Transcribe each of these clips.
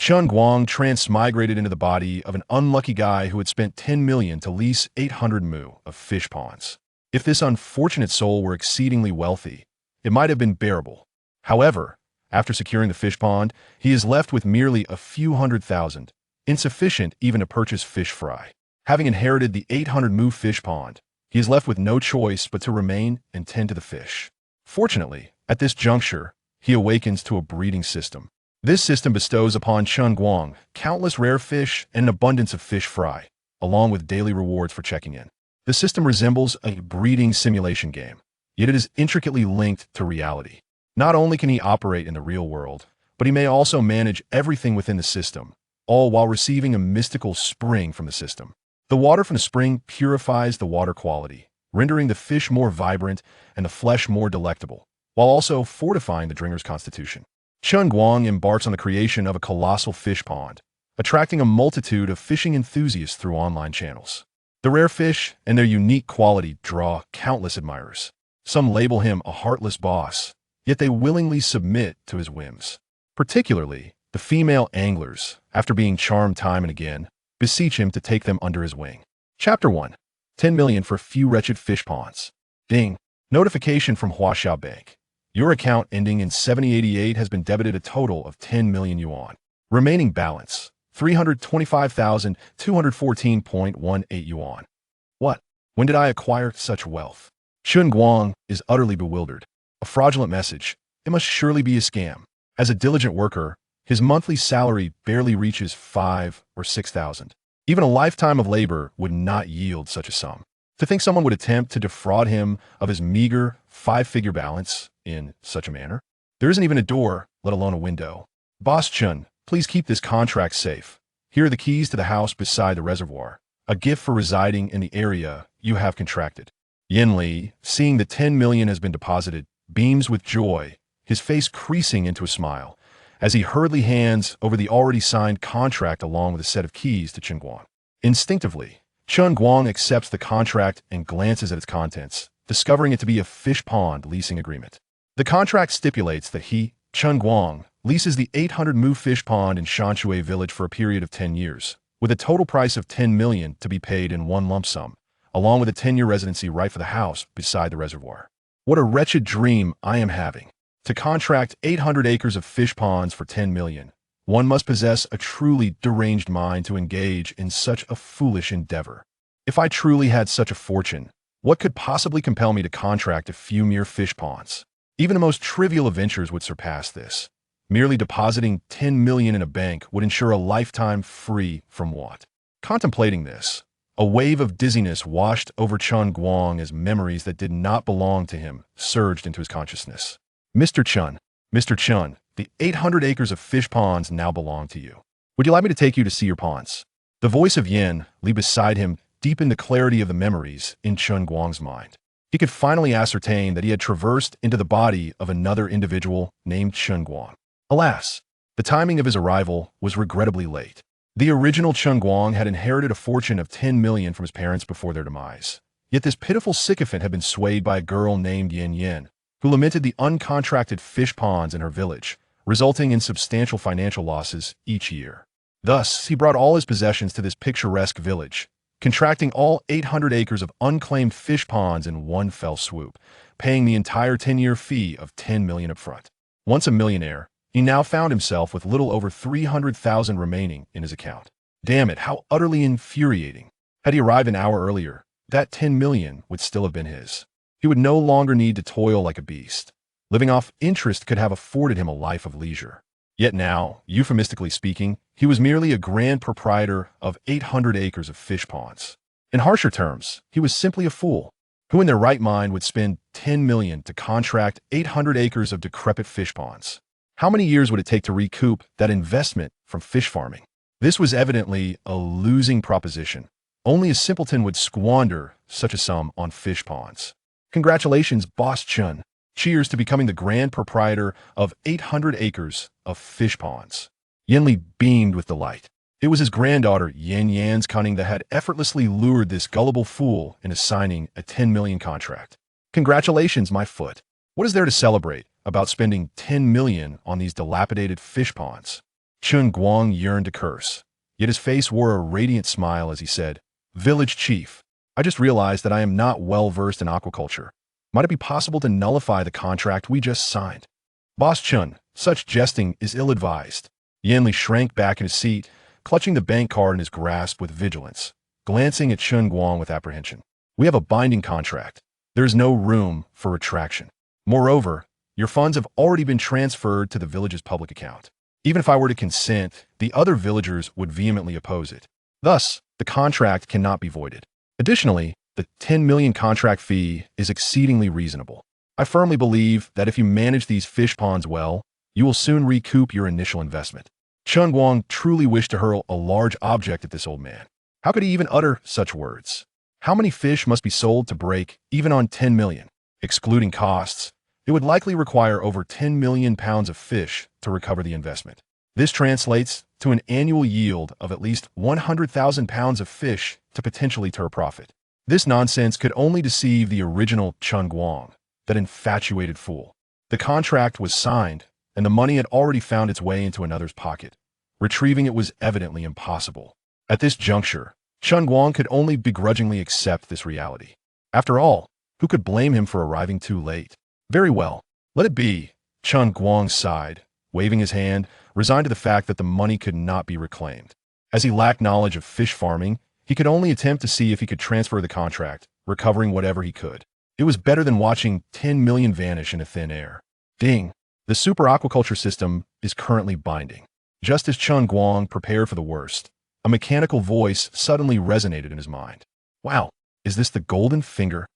Chen Guang transmigrated into the body of an unlucky guy who had spent 10 million to lease 800 mu of fish ponds. If this unfortunate soul were exceedingly wealthy, it might have been bearable. However, after securing the fish pond, he is left with merely a few 100,000, insufficient even to purchase fish fry. Having inherited the 800 mu fish pond, he is left with no choice but to remain and tend to the fish. Fortunately, at this juncture, he awakens to a breeding system. This system bestows upon Chen Guang countless rare fish and an abundance of fish fry, along with daily rewards for checking in. The system resembles a breeding simulation game, yet it is intricately linked to reality. Not only can he operate in the real world, but he may also manage everything within the system, all while receiving a mystical spring from the system. The water from the spring purifies the water quality, rendering the fish more vibrant and the flesh more delectable, while also fortifying the drinker's constitution. Chen Guang embarks on the creation of a colossal fish pond, attracting a multitude of fishing enthusiasts through online channels. The rare fish and their unique quality draw countless admirers. Some label him a heartless boss, yet they willingly submit to his whims. Particularly, the female anglers, after being charmed time and again, beseech him to take them under his wing. Chapter 1. 10 million for a few wretched fish ponds. Ding. Notification from Huaxia Bank. Your account ending in 7088 has been debited a total of 10 million yuan. Remaining balance, 325,214.18 yuan. What? When did I acquire such wealth? Chen Guang is utterly bewildered. A fraudulent message. It must surely be a scam. As a diligent worker, his monthly salary barely reaches 5 or 6,000. Even a lifetime of labor would not yield such a sum. To think someone would attempt to defraud him of his meager 5-figure balance in such a manner? There isn't even a door, let alone a window. Boss Chen, please keep this contract safe. Here are the keys to the house beside the reservoir, a gift for residing in the area you have contracted. Yin Li, seeing the 10 million has been deposited, beams with joy, his face creasing into a smile, as he hurriedly hands over the already signed contract along with a set of keys to Chen Guang. Instinctively, Chen Guang accepts the contract and glances at its contents, discovering it to be a fish pond leasing agreement. The contract stipulates that he, Chen Guang, leases the 800 mu fish pond in Shanshui village for a period of 10 years, with a total price of 10 million to be paid in one lump sum, along with a 10-year residency right for the house beside the reservoir. What a wretched dream I am having. To contract 800 acres of fish ponds for 10 million, one must possess a truly deranged mind to engage in such a foolish endeavor. If I truly had such a fortune, what could possibly compel me to contract a few mere fish ponds? Even the most trivial adventures would surpass this. Merely depositing 10 million in a bank would ensure a lifetime free from want. Contemplating this, a wave of dizziness washed over Chen Guang as memories that did not belong to him surged into his consciousness. Mr. Chen, the 800 acres of fish ponds now belong to you. Would you like me to take you to see your ponds? The voice of Yin Li beside him deepened the clarity of the memories in Chen Guang's mind. He could finally ascertain that he had traversed into the body of another individual named Chen Guang. Alas, the timing of his arrival was regrettably late. The original Chen Guang had inherited a fortune of 10 million from his parents before their demise. Yet this pitiful sycophant had been swayed by a girl named Yin Yin, who lamented the uncontracted fish ponds in her village, resulting in substantial financial losses each year. Thus, he brought all his possessions to this picturesque village, contracting all 800 acres of unclaimed fish ponds in one fell swoop, paying the entire 10-year fee of 10 million upfront. Once a millionaire, he now found himself with little over 300,000 remaining in his account. Damn it, how utterly infuriating. Had he arrived an hour earlier, that 10 million would still have been his. He would no longer need to toil like a beast. Living off interest could have afforded him a life of leisure. Yet now, euphemistically speaking, he was merely a grand proprietor of 800 acres of fish ponds. In harsher terms, he was simply a fool. Who in their right mind would spend 10 million to contract 800 acres of decrepit fish ponds? How many years would it take to recoup that investment from fish farming? This was evidently a losing proposition. Only a simpleton would squander such a sum on fish ponds. Congratulations, Boss Chen. Cheers to becoming the grand proprietor of 800 acres of fish ponds. Yin Li beamed with delight. It was his granddaughter Yan Yan's cunning that had effortlessly lured this gullible fool into signing a 10 million contract. Congratulations, my foot. What is there to celebrate about spending 10 million on these dilapidated fish ponds? Chen Guang yearned to curse, yet his face wore a radiant smile as he said, "Village chief, I just realized that I am not well versed in aquaculture. Might it be possible to nullify the contract we just signed?" "Boss Chen, such jesting is ill-advised." Yanli shrank back in his seat, clutching the bank card in his grasp with vigilance, glancing at Chen Guang with apprehension. "We have a binding contract. There is no room for retraction. Moreover, your funds have already been transferred to the village's public account. Even if I were to consent, the other villagers would vehemently oppose it. Thus, the contract cannot be voided. Additionally, the 10 million contract fee is exceedingly reasonable. I firmly believe that if you manage these fish ponds well, you will soon recoup your initial investment." Chen Guang truly wished to hurl a large object at this old man. How could he even utter such words? How many fish must be sold to break even on 10 million? Excluding costs, it would likely require over 10 million pounds of fish to recover the investment. This translates to an annual yield of at least 100,000 pounds of fish to potentially turn a profit. This nonsense could only deceive the original Chen Guang, that infatuated fool. The contract was signed, and the money had already found its way into another's pocket. Retrieving it was evidently impossible. At this juncture, Chen Guang could only begrudgingly accept this reality. After all, who could blame him for arriving too late? "Very well, let it be," Chen Guang sighed, waving his hand, resigned to the fact that the money could not be reclaimed. As he lacked knowledge of fish farming, he could only attempt to see if he could transfer the contract, recovering whatever he could. It was better than watching 10 million vanish into thin air. Ding! The super aquaculture system is currently binding. Just as Chen Guang prepared for the worst, a mechanical voice suddenly resonated in his mind. "Wow, is this the golden finger?"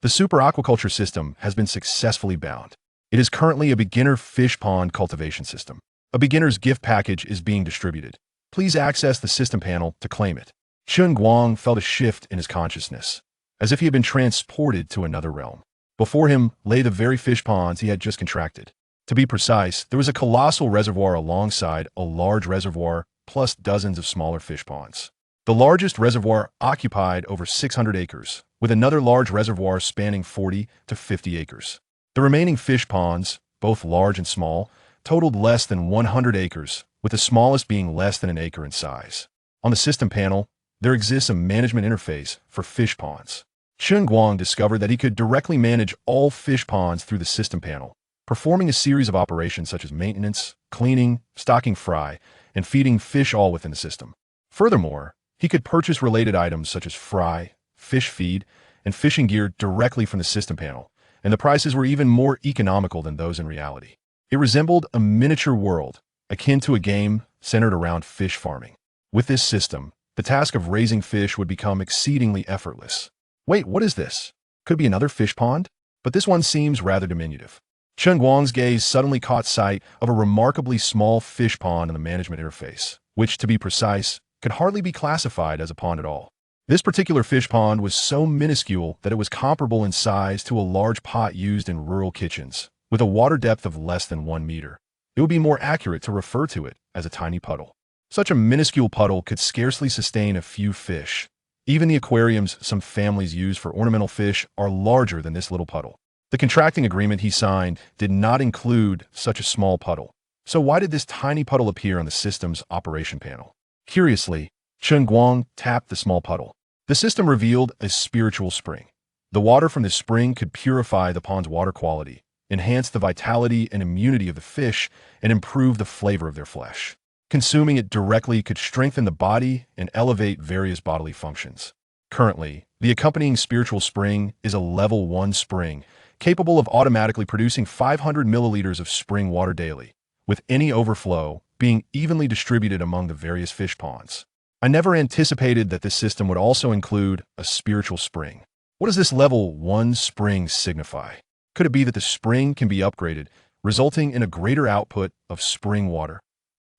The super aquaculture system has been successfully bound. It is currently a beginner fish pond cultivation system. A beginner's gift package is being distributed. Please access the system panel to claim it. Chen Guang felt a shift in his consciousness, as if he had been transported to another realm. Before him lay the very fish ponds he had just contracted. To be precise, there was a colossal reservoir alongside a large reservoir plus dozens of smaller fish ponds. The largest reservoir occupied over 600 acres, with another large reservoir spanning 40 to 50 acres. The remaining fish ponds, both large and small, totaled less than 100 acres, with the smallest being less than an acre in size. On the system panel, there exists a management interface for fish ponds. Chen Guang discovered that he could directly manage all fish ponds through the system panel, performing a series of operations such as maintenance, cleaning, stocking fry, and feeding fish all within the system. Furthermore, he could purchase related items such as fry, fish feed, and fishing gear directly from the system panel, and the prices were even more economical than those in reality. It resembled a miniature world, akin to a game centered around fish farming. With this system, the task of raising fish would become exceedingly effortless. Wait, what is this? Could it be another fish pond? But this one seems rather diminutive. Chen Guang's gaze suddenly caught sight of a remarkably small fish pond in the management interface, which, to be precise, could hardly be classified as a pond at all. This particular fish pond was so minuscule that it was comparable in size to a large pot used in rural kitchens, with a water depth of less than 1 meter. It would be more accurate to refer to it as a tiny puddle. Such a minuscule puddle could scarcely sustain a few fish. Even the aquariums some families use for ornamental fish are larger than this little puddle. The contracting agreement he signed did not include such a small puddle. So why did this tiny puddle appear on the system's operation panel? Curiously, Chen Guang tapped the small puddle. The system revealed a spiritual spring. The water from this spring could purify the pond's water quality, enhance the vitality and immunity of the fish, and improve the flavor of their flesh. Consuming it directly could strengthen the body and elevate various bodily functions. Currently, the accompanying spiritual spring is a level 1 spring, capable of automatically producing 500 milliliters of spring water daily, with any overflow being evenly distributed among the various fish ponds. I never anticipated that this system would also include a spiritual spring. What does this level 1 spring signify? Could it be that the spring can be upgraded, resulting in a greater output of spring water?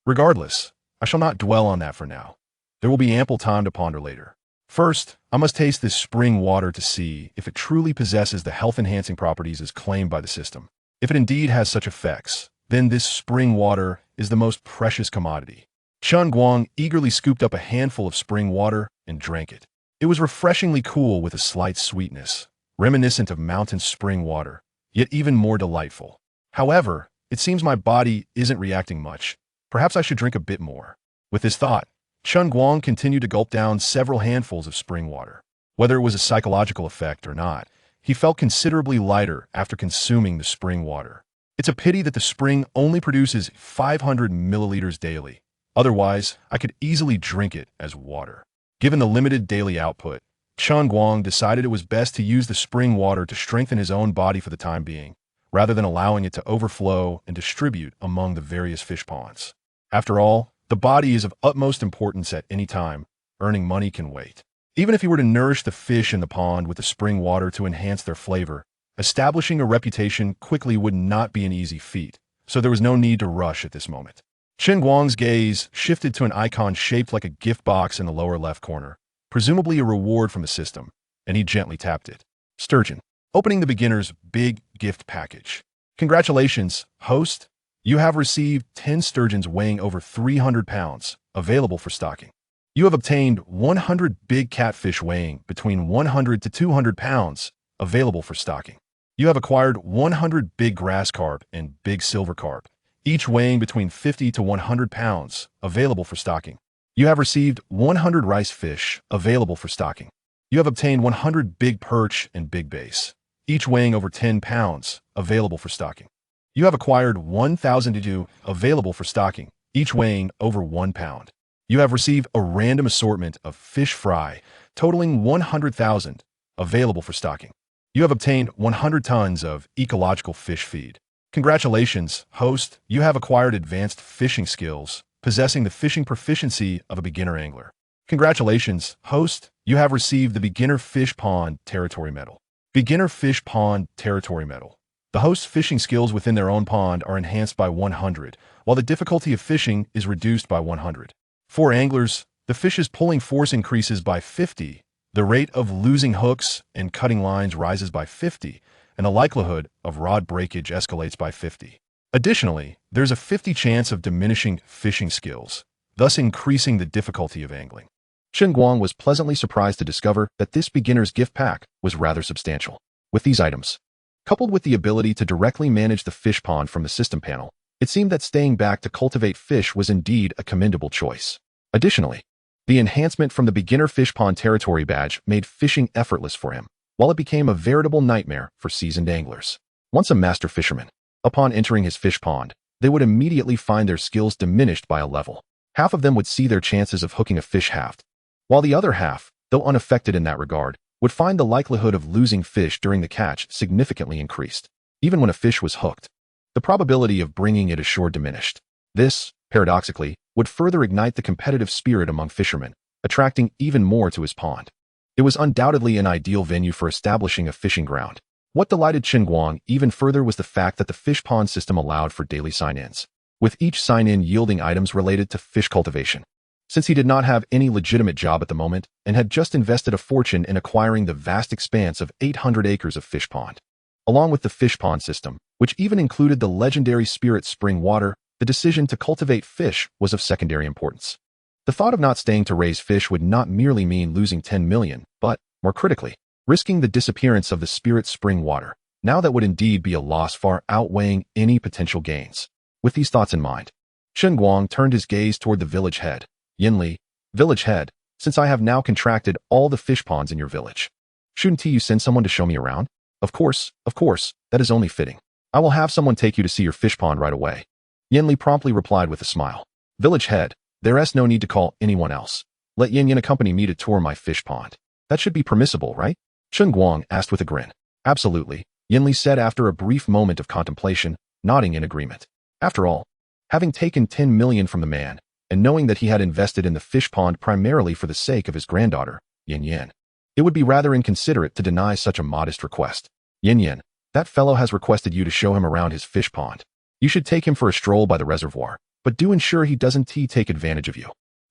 Regardless, I shall not dwell on that for now. There will be ample time to ponder later. First, I must taste this spring water to see if it truly possesses the health-enhancing properties as claimed by the system. If it indeed has such effects, then this spring water is the most precious commodity. Chen Guang eagerly scooped up a handful of spring water and drank it. It was refreshingly cool with a slight sweetness, reminiscent of mountain spring water, yet even more delightful. However, it seems my body isn't reacting much, Perhaps I should drink a bit more. With this thought, Chen Guang continued to gulp down several handfuls of spring water. Whether it was a psychological effect or not, he felt considerably lighter after consuming the spring water. It's a pity that the spring only produces 500 milliliters daily. Otherwise, I could easily drink it as water. Given the limited daily output, Chen Guang decided it was best to use the spring water to strengthen his own body for the time being, rather than allowing it to overflow and distribute among the various fish ponds. After all, the body is of utmost importance at any time. Earning money can wait. Even if he were to nourish the fish in the pond with the spring water to enhance their flavor, establishing a reputation quickly would not be an easy feat, so there was no need to rush at this moment. Chen Guang's gaze shifted to an icon shaped like a gift box in the lower left corner, presumably a reward from the system, and he gently tapped it. Sturgeon. Opening the beginner's big gift package. Congratulations, host. You have received 10 sturgeons weighing over 300 pounds, available for stocking. You have obtained 100 big catfish weighing between 100 to 200 pounds, available for stocking. You have acquired 100 big grass carp and big silver carp, each weighing between 50 to 100 pounds, available for stocking. You have received 100 rice fish, available for stocking. You have obtained 100 big perch and big bass, each weighing over 10 pounds, available for stocking. You have acquired 1,000 dedu, available for stocking, each weighing over 1 pound. You have received a random assortment of fish fry, totaling 100,000, available for stocking. You have obtained 100 tons of ecological fish feed. Congratulations, host. You have acquired advanced fishing skills, possessing the fishing proficiency of a beginner angler. Congratulations, host. You have received the Beginner Fish Pond Territory Medal. Beginner Fish Pond Territory Medal. The host's fishing skills within their own pond are enhanced by 100, while the difficulty of fishing is reduced by 100. For anglers, the fish's pulling force increases by 50, the rate of losing hooks and cutting lines rises by 50, and the likelihood of rod breakage escalates by 50. Additionally, there's a 50 chance of diminishing fishing skills, thus increasing the difficulty of angling. Chen Guang was pleasantly surprised to discover that this beginner's gift pack was rather substantial. With these items, coupled with the ability to directly manage the fish pond from the system panel, it seemed that staying back to cultivate fish was indeed a commendable choice. Additionally, the enhancement from the Beginner Fish Pond Territory badge made fishing effortless for him, while it became a veritable nightmare for seasoned anglers. Once a master fisherman, upon entering his fish pond, they would immediately find their skills diminished by a level. Half of them would see their chances of hooking a fish halved, while the other half, though unaffected in that regard, would find the likelihood of losing fish during the catch significantly increased. Even when a fish was hooked, the probability of bringing it ashore diminished. This, paradoxically, would further ignite the competitive spirit among fishermen, attracting even more to his pond. It was undoubtedly an ideal venue for establishing a fishing ground. What delighted Chen Guang even further was the fact that the fish pond system allowed for daily sign-ins, with each sign-in yielding items related to fish cultivation. Since he did not have any legitimate job at the moment and had just invested a fortune in acquiring the vast expanse of 800 acres of fish pond. Along with the fish pond system, which even included the legendary spirit spring water, the decision to cultivate fish was of secondary importance. The thought of not staying to raise fish would not merely mean losing 10 million, but, more critically, risking the disappearance of the spirit spring water. Now that would indeed be a loss far outweighing any potential gains. With these thoughts in mind, Chen Guang turned his gaze toward the village head. Yinli, village head, since I have now contracted all the fish ponds in your village, shouldn't you send someone to show me around? Of course, that is only fitting. I will have someone take you to see your fish pond right away. Yinli promptly replied with a smile. Village head, there's no need to call anyone else. Let Yin accompany me to tour my fish pond. That should be permissible, right? Chen Guang asked with a grin. Absolutely, Yinli said after a brief moment of contemplation, nodding in agreement. After all, having taken 10 million from the man, and knowing that he had invested in the fish pond primarily for the sake of his granddaughter, Yin, it would be rather inconsiderate to deny such a modest request. Yin, that fellow has requested you to show him around his fish pond. You should take him for a stroll by the reservoir, but do ensure he doesn't take advantage of you.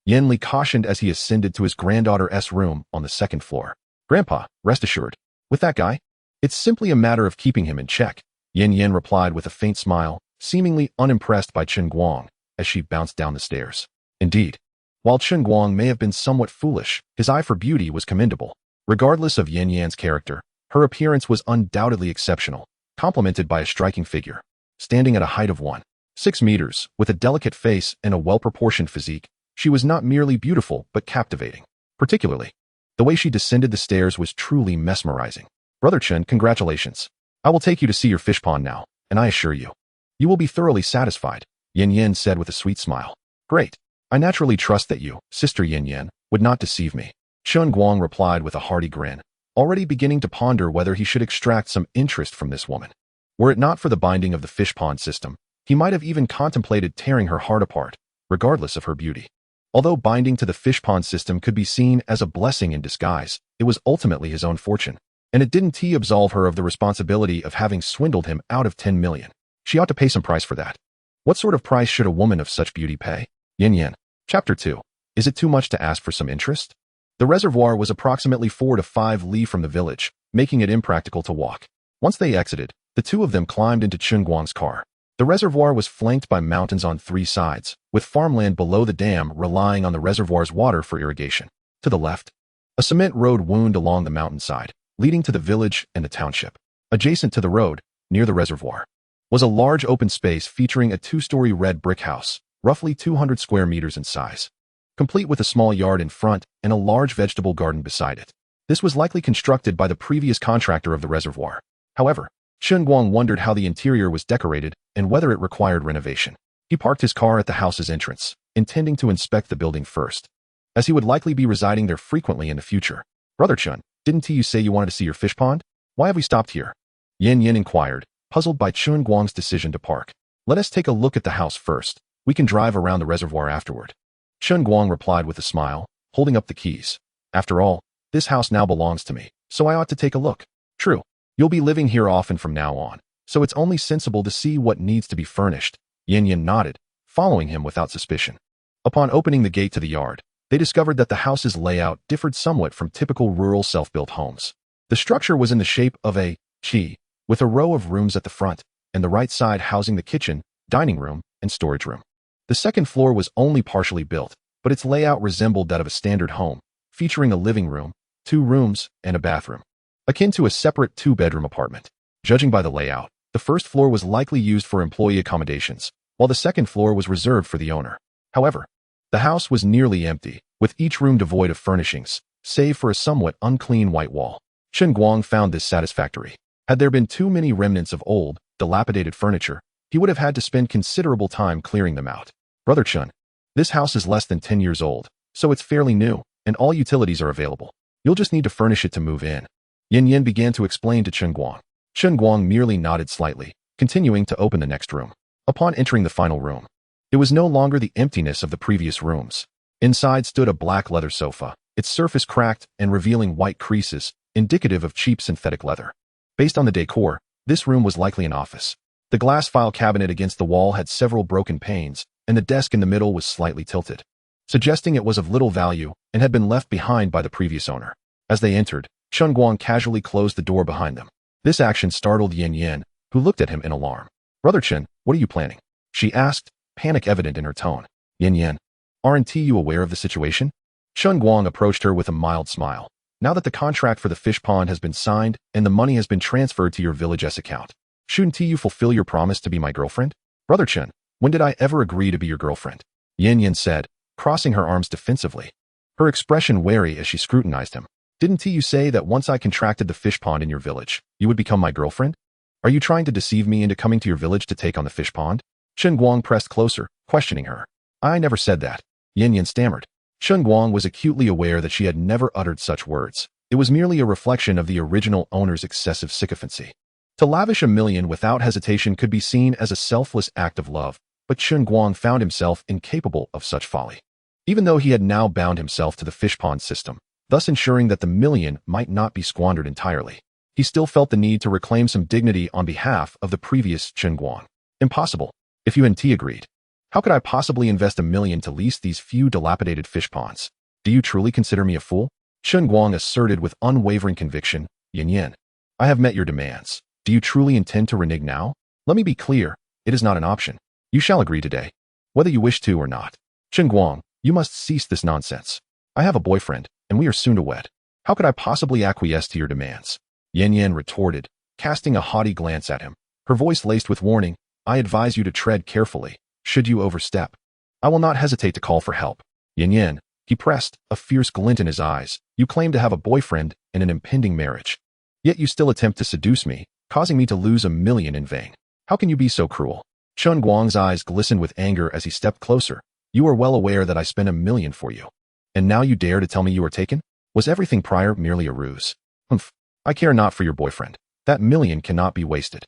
Yinli cautioned as he ascended to his granddaughter's room on the second floor. Grandpa, rest assured, with that guy, it's simply a matter of keeping him in check. Yin replied with a faint smile, seemingly unimpressed by Chen Guang, as she bounced down the stairs. Indeed, while Chen Guang may have been somewhat foolish, his eye for beauty was commendable. Regardless of Yan's character, her appearance was undoubtedly exceptional, complemented by a striking figure. Standing at a height of 1 6 meters, with a delicate face and a well-proportioned physique, she was not merely beautiful but captivating. Particularly, the way she descended the stairs was truly mesmerizing. Brother Chen, congratulations. I will take you to see your fish pond now, and I assure you, you will be thoroughly satisfied, Yin Yin said with a sweet smile. Great. I naturally trust that you, Sister Yin Yin, would not deceive me. Chen Guang replied with a hearty grin, already beginning to ponder whether he should extract some interest from this woman. Were it not for the binding of the fish pond system, he might have even contemplated tearing her heart apart, regardless of her beauty. Although binding to the fish pond system could be seen as a blessing in disguise, it was ultimately his own fortune, and it didn't absolve her of the responsibility of having swindled him out of 10 million. She ought to pay some price for that. What sort of price should a woman of such beauty pay? Yin Yin. Chapter 2. Is it too much to ask for some interest? The reservoir was approximately 4 to 5 li from the village, making it impractical to walk. Once they exited, the two of them climbed into Chen Guang's car. The reservoir was flanked by mountains on 3 sides, with farmland below the dam relying on the reservoir's water for irrigation. To the left, a cement road wound along the mountainside, leading to the village and the township. Adjacent to the road, near the reservoir, was a large open space featuring a 2-story red brick house, roughly 200 square meters in size, complete with a small yard in front and a large vegetable garden beside it. This was likely constructed by the previous contractor of the reservoir. However, Chen Guang wondered how the interior was decorated and whether it required renovation. He parked his car at the house's entrance, intending to inspect the building first, as he would likely be residing there frequently in the future. Brother Chen, didn't you say you wanted to see your fish pond? Why have we stopped here? Yin Yin inquired, puzzled by Chen Guang's decision to park. Let us take a look at the house first. We can drive around the reservoir afterward. Chen Guang replied with a smile, holding up the keys. After all, this house now belongs to me, so I ought to take a look. True. You'll be living here often from now on, so it's only sensible to see what needs to be furnished. Yin Yin nodded, following him without suspicion. Upon opening the gate to the yard, they discovered that the house's layout differed somewhat from typical rural self-built homes. The structure was in the shape of a chi, with a row of rooms at the front, and the right side housing the kitchen, dining room, and storage room. The second floor was only partially built, but its layout resembled that of a standard home, featuring a living room, 2 rooms, and a bathroom, akin to a separate 2-bedroom apartment. Judging by the layout, the first floor was likely used for employee accommodations, while the second floor was reserved for the owner. However, the house was nearly empty, with each room devoid of furnishings, save for a somewhat unclean white wall. Chen Guang found this satisfactory. Had there been too many remnants of old, dilapidated furniture, he would have had to spend considerable time clearing them out. Brother Chen, this house is less than 10 years old, so it's fairly new, and all utilities are available. You'll just need to furnish it to move in. Yin Yin began to explain to Chen Guang. Chen Guang merely nodded slightly, continuing to open the next room. Upon entering the final room, it was no longer the emptiness of the previous rooms. Inside stood a black leather sofa, its surface cracked and revealing white creases, indicative of cheap synthetic leather. Based on the decor, this room was likely an office. The glass file cabinet against the wall had several broken panes, and the desk in the middle was slightly tilted, suggesting it was of little value and had been left behind by the previous owner. As they entered, Chen Guang casually closed the door behind them. This action startled Yin Yin, who looked at him in alarm. Brother Chen, what are you planning? She asked, panic evident in her tone. Yin Yin, aren't you aware of the situation? Chen Guang approached her with a mild smile. Now that the contract for the fish pond has been signed and the money has been transferred to your village's account, shouldn't you fulfill your promise to be my girlfriend? Brother Chen, when did I ever agree to be your girlfriend? Yin Yin said, crossing her arms defensively, her expression wary as she scrutinized him. Didn't you say that once I contracted the fish pond in your village, you would become my girlfriend? Are you trying to deceive me into coming to your village to take on the fish pond? Chen Guang pressed closer, questioning her. I never said that. Yin Yin stammered. Chen Guang was acutely aware that she had never uttered such words. It was merely a reflection of the original owner's excessive sycophancy. To lavish $1 million without hesitation could be seen as a selfless act of love, but Chen Guang found himself incapable of such folly. Even though he had now bound himself to the fish pond system, thus ensuring that the $1 million might not be squandered entirely, he still felt the need to reclaim some dignity on behalf of the previous Chen Guang. Impossible. If yuan agreed. How could I possibly invest $1 million to lease these few dilapidated fish ponds? Do you truly consider me a fool? Chen Guang asserted with unwavering conviction. Yin Yin, I have met your demands. Do you truly intend to renege now? Let me be clear. It is not an option. You shall agree today, whether you wish to or not. Chen Guang, you must cease this nonsense. I have a boyfriend, and we are soon to wed. How could I possibly acquiesce to your demands? Yin Yin retorted, casting a haughty glance at him, her voice laced with warning. I advise you to tread carefully, should you overstep. I will not hesitate to call for help. Yin, he pressed, a fierce glint in his eyes. You claim to have a boyfriend and an impending marriage. Yet you still attempt to seduce me, causing me to lose $1 million in vain. How can you be so cruel? Chen Guang's eyes glistened with anger as he stepped closer. You are well aware that I spent $1 million for you. And now you dare to tell me you were taken? Was everything prior merely a ruse? Humph. I care not for your boyfriend. That $1 million cannot be wasted.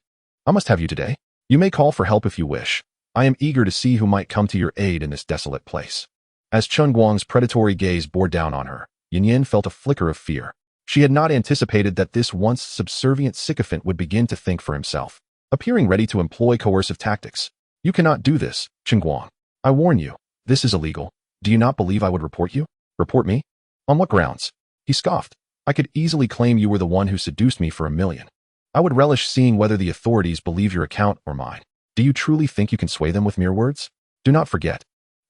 I must have you today. You may call for help if you wish. I am eager to see who might come to your aid in this desolate place. As Chen Guang's predatory gaze bore down on her, Yin felt a flicker of fear. She had not anticipated that this once subservient sycophant would begin to think for himself, appearing ready to employ coercive tactics. You cannot do this, Chen Guang. I warn you, this is illegal. Do you not believe I would report you? Report me? On what grounds? He scoffed. I could easily claim you were the one who seduced me for $1 million. I would relish seeing whether the authorities believe your account or mine. Do you truly think you can sway them with mere words? Do not forget,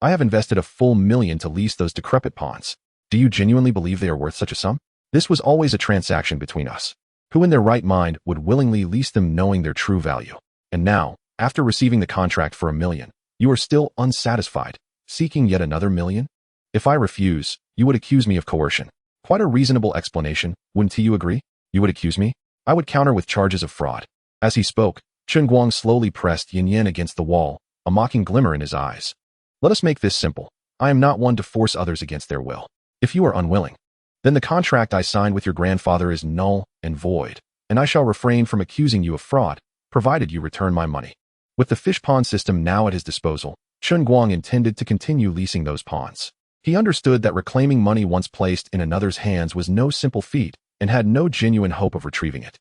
I have invested a full $1 million to lease those decrepit pawns. Do you genuinely believe they are worth such a sum? This was always a transaction between us. Who in their right mind would willingly lease them knowing their true value? And now, after receiving the contract for $1 million, you are still unsatisfied, seeking yet another $1 million? If I refuse, you would accuse me of coercion. Quite a reasonable explanation, wouldn't you agree? You would accuse me? I would counter with charges of fraud. As he spoke, Chen Guang slowly pressed Yin against the wall, a mocking glimmer in his eyes. Let us make this simple. I am not one to force others against their will. If you are unwilling, then the contract I signed with your grandfather is null and void, and I shall refrain from accusing you of fraud, provided you return my money. With the fish pawn system now at his disposal, Chen Guang intended to continue leasing those pawns. He understood that reclaiming money once placed in another's hands was no simple feat, and had no genuine hope of retrieving it.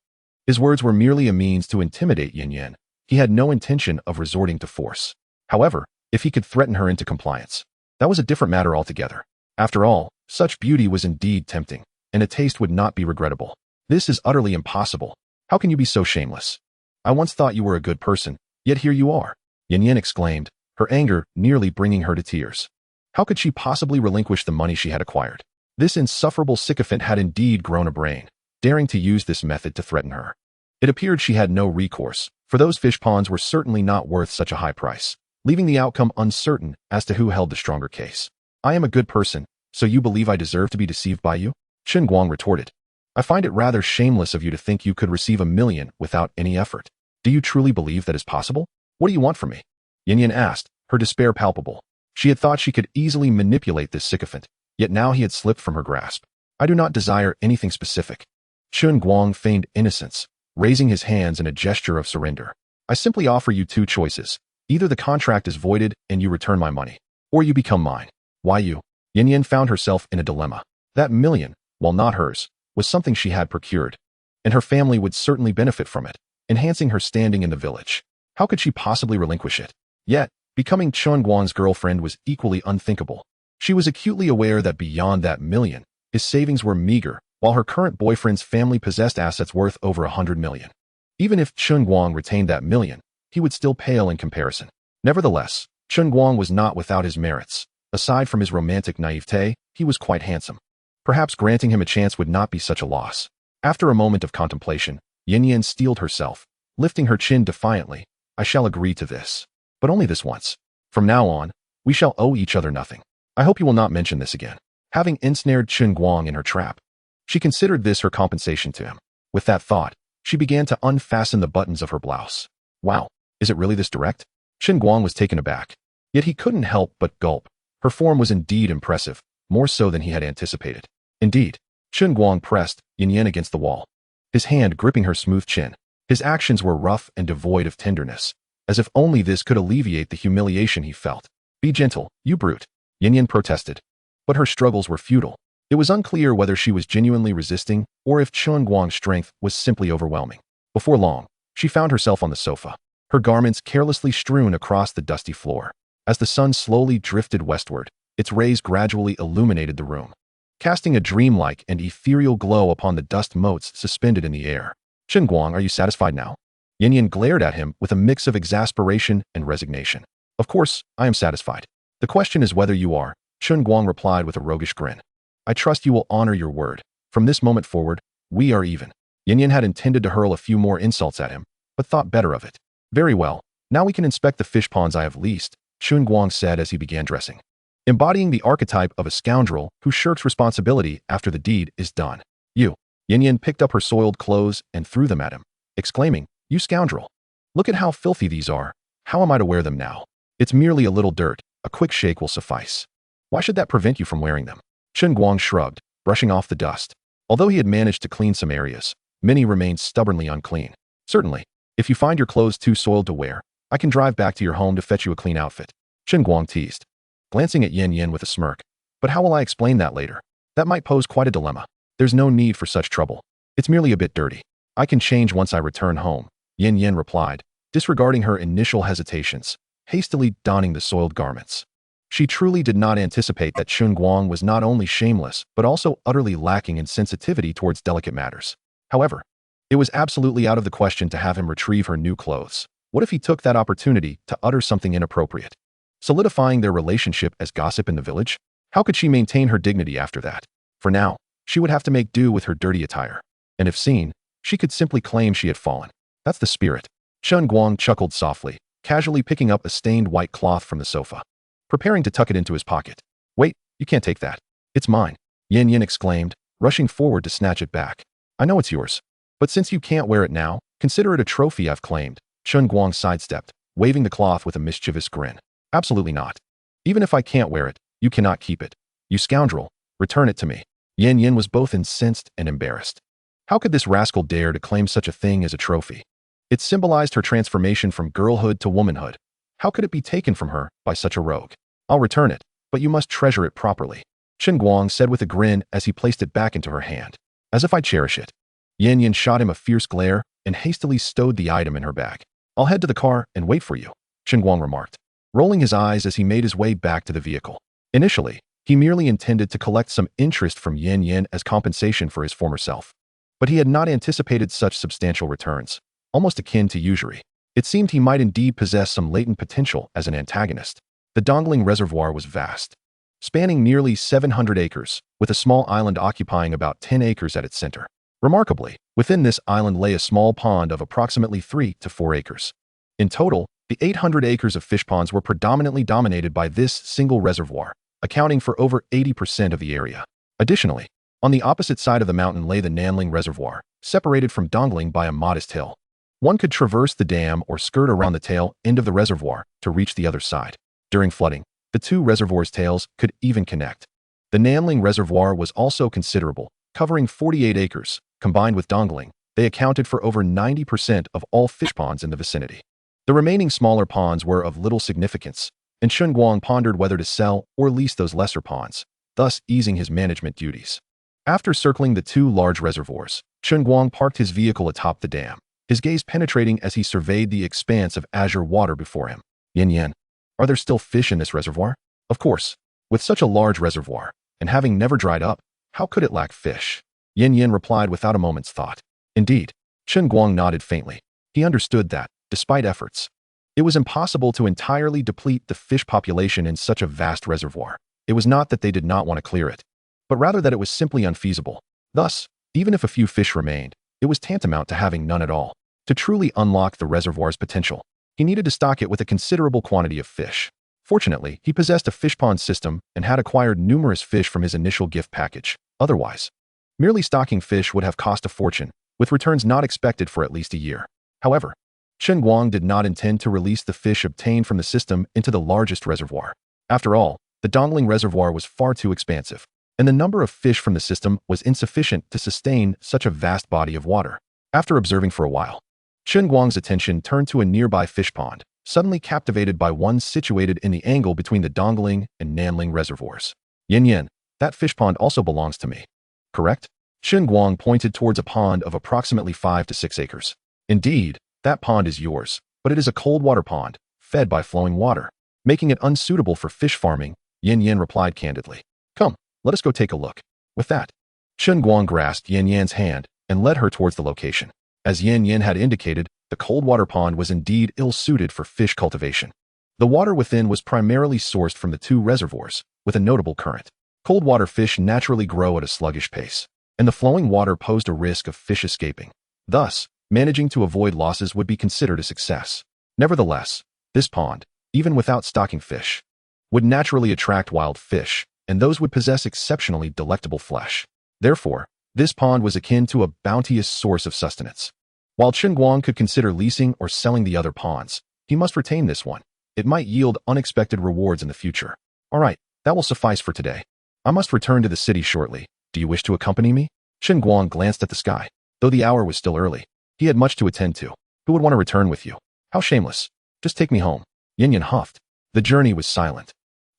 His words were merely a means to intimidate Yin. He had no intention of resorting to force. However, if he could threaten her into compliance, that was a different matter altogether. After all, such beauty was indeed tempting, and a taste would not be regrettable. This is utterly impossible. How can you be so shameless? I once thought you were a good person, yet here you are, Yin exclaimed, her anger nearly bringing her to tears. How could she possibly relinquish the money she had acquired? This insufferable sycophant had indeed grown a brain, daring to use this method to threaten her. It appeared she had no recourse, for those fish pawns were certainly not worth such a high price, leaving the outcome uncertain as to who held the stronger case. I am a good person, so you believe I deserve to be deceived by you? Chen Guang retorted. I find it rather shameless of you to think you could receive $1 million without any effort. Do you truly believe that is possible? What do you want from me? Yin asked, her despair palpable. She had thought she could easily manipulate this sycophant, yet now he had slipped from her grasp. I do not desire anything specific. Chen Guang feigned innocence, raising his hands in a gesture of surrender. I simply offer you two choices. Either the contract is voided and you return my money, or you become mine. Why you? Yin found herself in a dilemma. That $1 million, while not hers, was something she had procured, and her family would certainly benefit from it, enhancing her standing in the village. How could she possibly relinquish it? Yet, becoming Chen Guang's girlfriend was equally unthinkable. She was acutely aware that beyond that $1 million, his savings were meager, while her current boyfriend's family possessed assets worth over $100 million. Even if Chen Guang retained that $1 million, he would still pale in comparison. Nevertheless, Chen Guang was not without his merits. Aside from his romantic naivete, he was quite handsome. Perhaps granting him a chance would not be such a loss. After a moment of contemplation, Yin steeled herself, lifting her chin defiantly. I shall agree to this. But only this once. From now on, we shall owe each other nothing. I hope you will not mention this again. Having ensnared Chen Guang in her trap, she considered this her compensation to him. With that thought, she began to unfasten the buttons of her blouse. Wow, is it really this direct? Chen Guang was taken aback. Yet he couldn't help but gulp. Her form was indeed impressive, more so than he had anticipated. Indeed, Chen Guang pressed Yin against the wall, his hand gripping her smooth chin. His actions were rough and devoid of tenderness, as if only this could alleviate the humiliation he felt. Be gentle, you brute, Yin protested. But her struggles were futile. It was unclear whether she was genuinely resisting or if Chen Guang's strength was simply overwhelming. Before long, she found herself on the sofa, her garments carelessly strewn across the dusty floor. As the sun slowly drifted westward, its rays gradually illuminated the room, casting a dreamlike and ethereal glow upon the dust motes suspended in the air. Chen Guang, are you satisfied now? Yin glared at him with a mix of exasperation and resignation. Of course, I am satisfied. The question is whether you are, Chen Guang replied with a roguish grin. I trust you will honor your word. From this moment forward, we are even. Yin had intended to hurl a few more insults at him, but thought better of it. Very well, Now we can inspect the fish ponds I have leased, Chen Guang said as he began dressing, embodying the archetype of a scoundrel who shirks responsibility after the deed is done. You. Yin Yin picked up her soiled clothes and threw them at him, exclaiming, "You scoundrel! Look at how filthy these are. How am I to wear them now? It's merely a little dirt. A quick shake will suffice. Why should that prevent you from wearing them?" Chen Guang shrugged, brushing off the dust. Although he had managed to clean some areas, many remained stubbornly unclean. "Certainly, if you find your clothes too soiled to wear, I can drive back to your home to fetch you a clean outfit," Chen Guang teased, glancing at Yin Yin with a smirk. "But how will I explain that later? That might pose quite a dilemma." "There's no need for such trouble. It's merely a bit dirty. I can change once I return home," Yin Yin replied, disregarding her initial hesitations, hastily donning the soiled garments. She truly did not anticipate that Chen Guang was not only shameless, but also utterly lacking in sensitivity towards delicate matters. However, it was absolutely out of the question to have him retrieve her new clothes. What if he took that opportunity to utter something inappropriate, solidifying their relationship as gossip in the village? How could she maintain her dignity after that? For now, she would have to make do with her dirty attire. And if seen, she could simply claim she had fallen. That's the spirit. Chen Guang chuckled softly, casually picking up a stained white cloth from the sofa, preparing to tuck it into his pocket. "Wait, you can't take that. It's mine," Yin Yin exclaimed, rushing forward to snatch it back. "I know it's yours, but since you can't wear it now, consider it a trophy I've claimed." Chen Guang sidestepped, waving the cloth with a mischievous grin. "Absolutely not. Even if I can't wear it, you cannot keep it. You scoundrel, return it to me." Yin Yin was both incensed and embarrassed. How could this rascal dare to claim such a thing as a trophy? It symbolized her transformation from girlhood to womanhood. How could it be taken from her by such a rogue? "I'll return it, but you must treasure it properly," Chen Guang said with a grin as he placed it back into her hand. "As if I cherish it." Yin Yin shot him a fierce glare and hastily stowed the item in her bag. "I'll head to the car and wait for you," Chen Guang remarked, rolling his eyes as he made his way back to the vehicle. Initially, he merely intended to collect some interest from Yin Yin as compensation for his former self. But he had not anticipated such substantial returns, almost akin to usury. It seemed he might indeed possess some latent potential as an antagonist. The Dongling Reservoir was vast, spanning nearly 700 acres, with a small island occupying about 10 acres at its center. Remarkably, within this island lay a small pond of approximately 3 to 4 acres. In total, the 800 acres of fish ponds were predominantly dominated by this single reservoir, accounting for over 80% of the area. Additionally, on the opposite side of the mountain lay the Nanling Reservoir, separated from Dongling by a modest hill. One could traverse the dam or skirt around the tail end of the reservoir to reach the other side. During flooding, the two reservoirs' tails could even connect. The Nanling Reservoir was also considerable, covering 48 acres. Combined with Dongling, they accounted for over 90% of all fish ponds in the vicinity. The remaining smaller ponds were of little significance, and Chen Guang pondered whether to sell or lease those lesser ponds, thus easing his management duties. After circling the two large reservoirs, Chen Guang parked his vehicle atop the dam, his gaze penetrating as he surveyed the expanse of azure water before him. "Yin Yin, are there still fish in this reservoir?" "Of course. With such a large reservoir, and having never dried up, how could it lack fish?" Yin Yin replied without a moment's thought. "Indeed." Chen Guang nodded faintly. He understood that, despite efforts, it was impossible to entirely deplete the fish population in such a vast reservoir. It was not that they did not want to clear it, but rather that it was simply unfeasible. Thus, even if a few fish remained, it was tantamount to having none at all. To truly unlock the reservoir's potential, he needed to stock it with a considerable quantity of fish. Fortunately, he possessed a fish pond system and had acquired numerous fish from his initial gift package. Otherwise, merely stocking fish would have cost a fortune, with returns not expected for at least a year. However, Chen Guang did not intend to release the fish obtained from the system into the largest reservoir. After all, the Dongling Reservoir was far too expansive, and the number of fish from the system was insufficient to sustain such a vast body of water. After observing for a while, Chen Guang's attention turned to a nearby fish pond, suddenly captivated by one situated in the angle between the Dongling and Nanling reservoirs. "Yin Yin, that fish pond also belongs to me, correct?" Chen Guang pointed towards a pond of approximately 5 to 6 acres. "Indeed, that pond is yours, but it is a cold water pond, fed by flowing water, making it unsuitable for fish farming," Yin Yin replied candidly. "Come, let us go take a look." With that, Chen Guang grasped Yin Yan's hand and led her towards the location. As Yin Yin had indicated, the cold water pond was indeed ill-suited for fish cultivation. The water within was primarily sourced from the two reservoirs, with a notable current. Cold water fish naturally grow at a sluggish pace, and the flowing water posed a risk of fish escaping. Thus, managing to avoid losses would be considered a success. Nevertheless, this pond, even without stocking fish, would naturally attract wild fish, and those would possess exceptionally delectable flesh. Therefore, this pond was akin to a bounteous source of sustenance. While Chen Guang could consider leasing or selling the other ponds, he must retain this one. It might yield unexpected rewards in the future. All right, that will suffice for today. I must return to the city shortly. Do you wish to accompany me? Chen Guang glanced at the sky. Though the hour was still early, he had much to attend to. Who would want to return with you? How shameless. Just take me home. Yin Yin huffed. The journey was silent.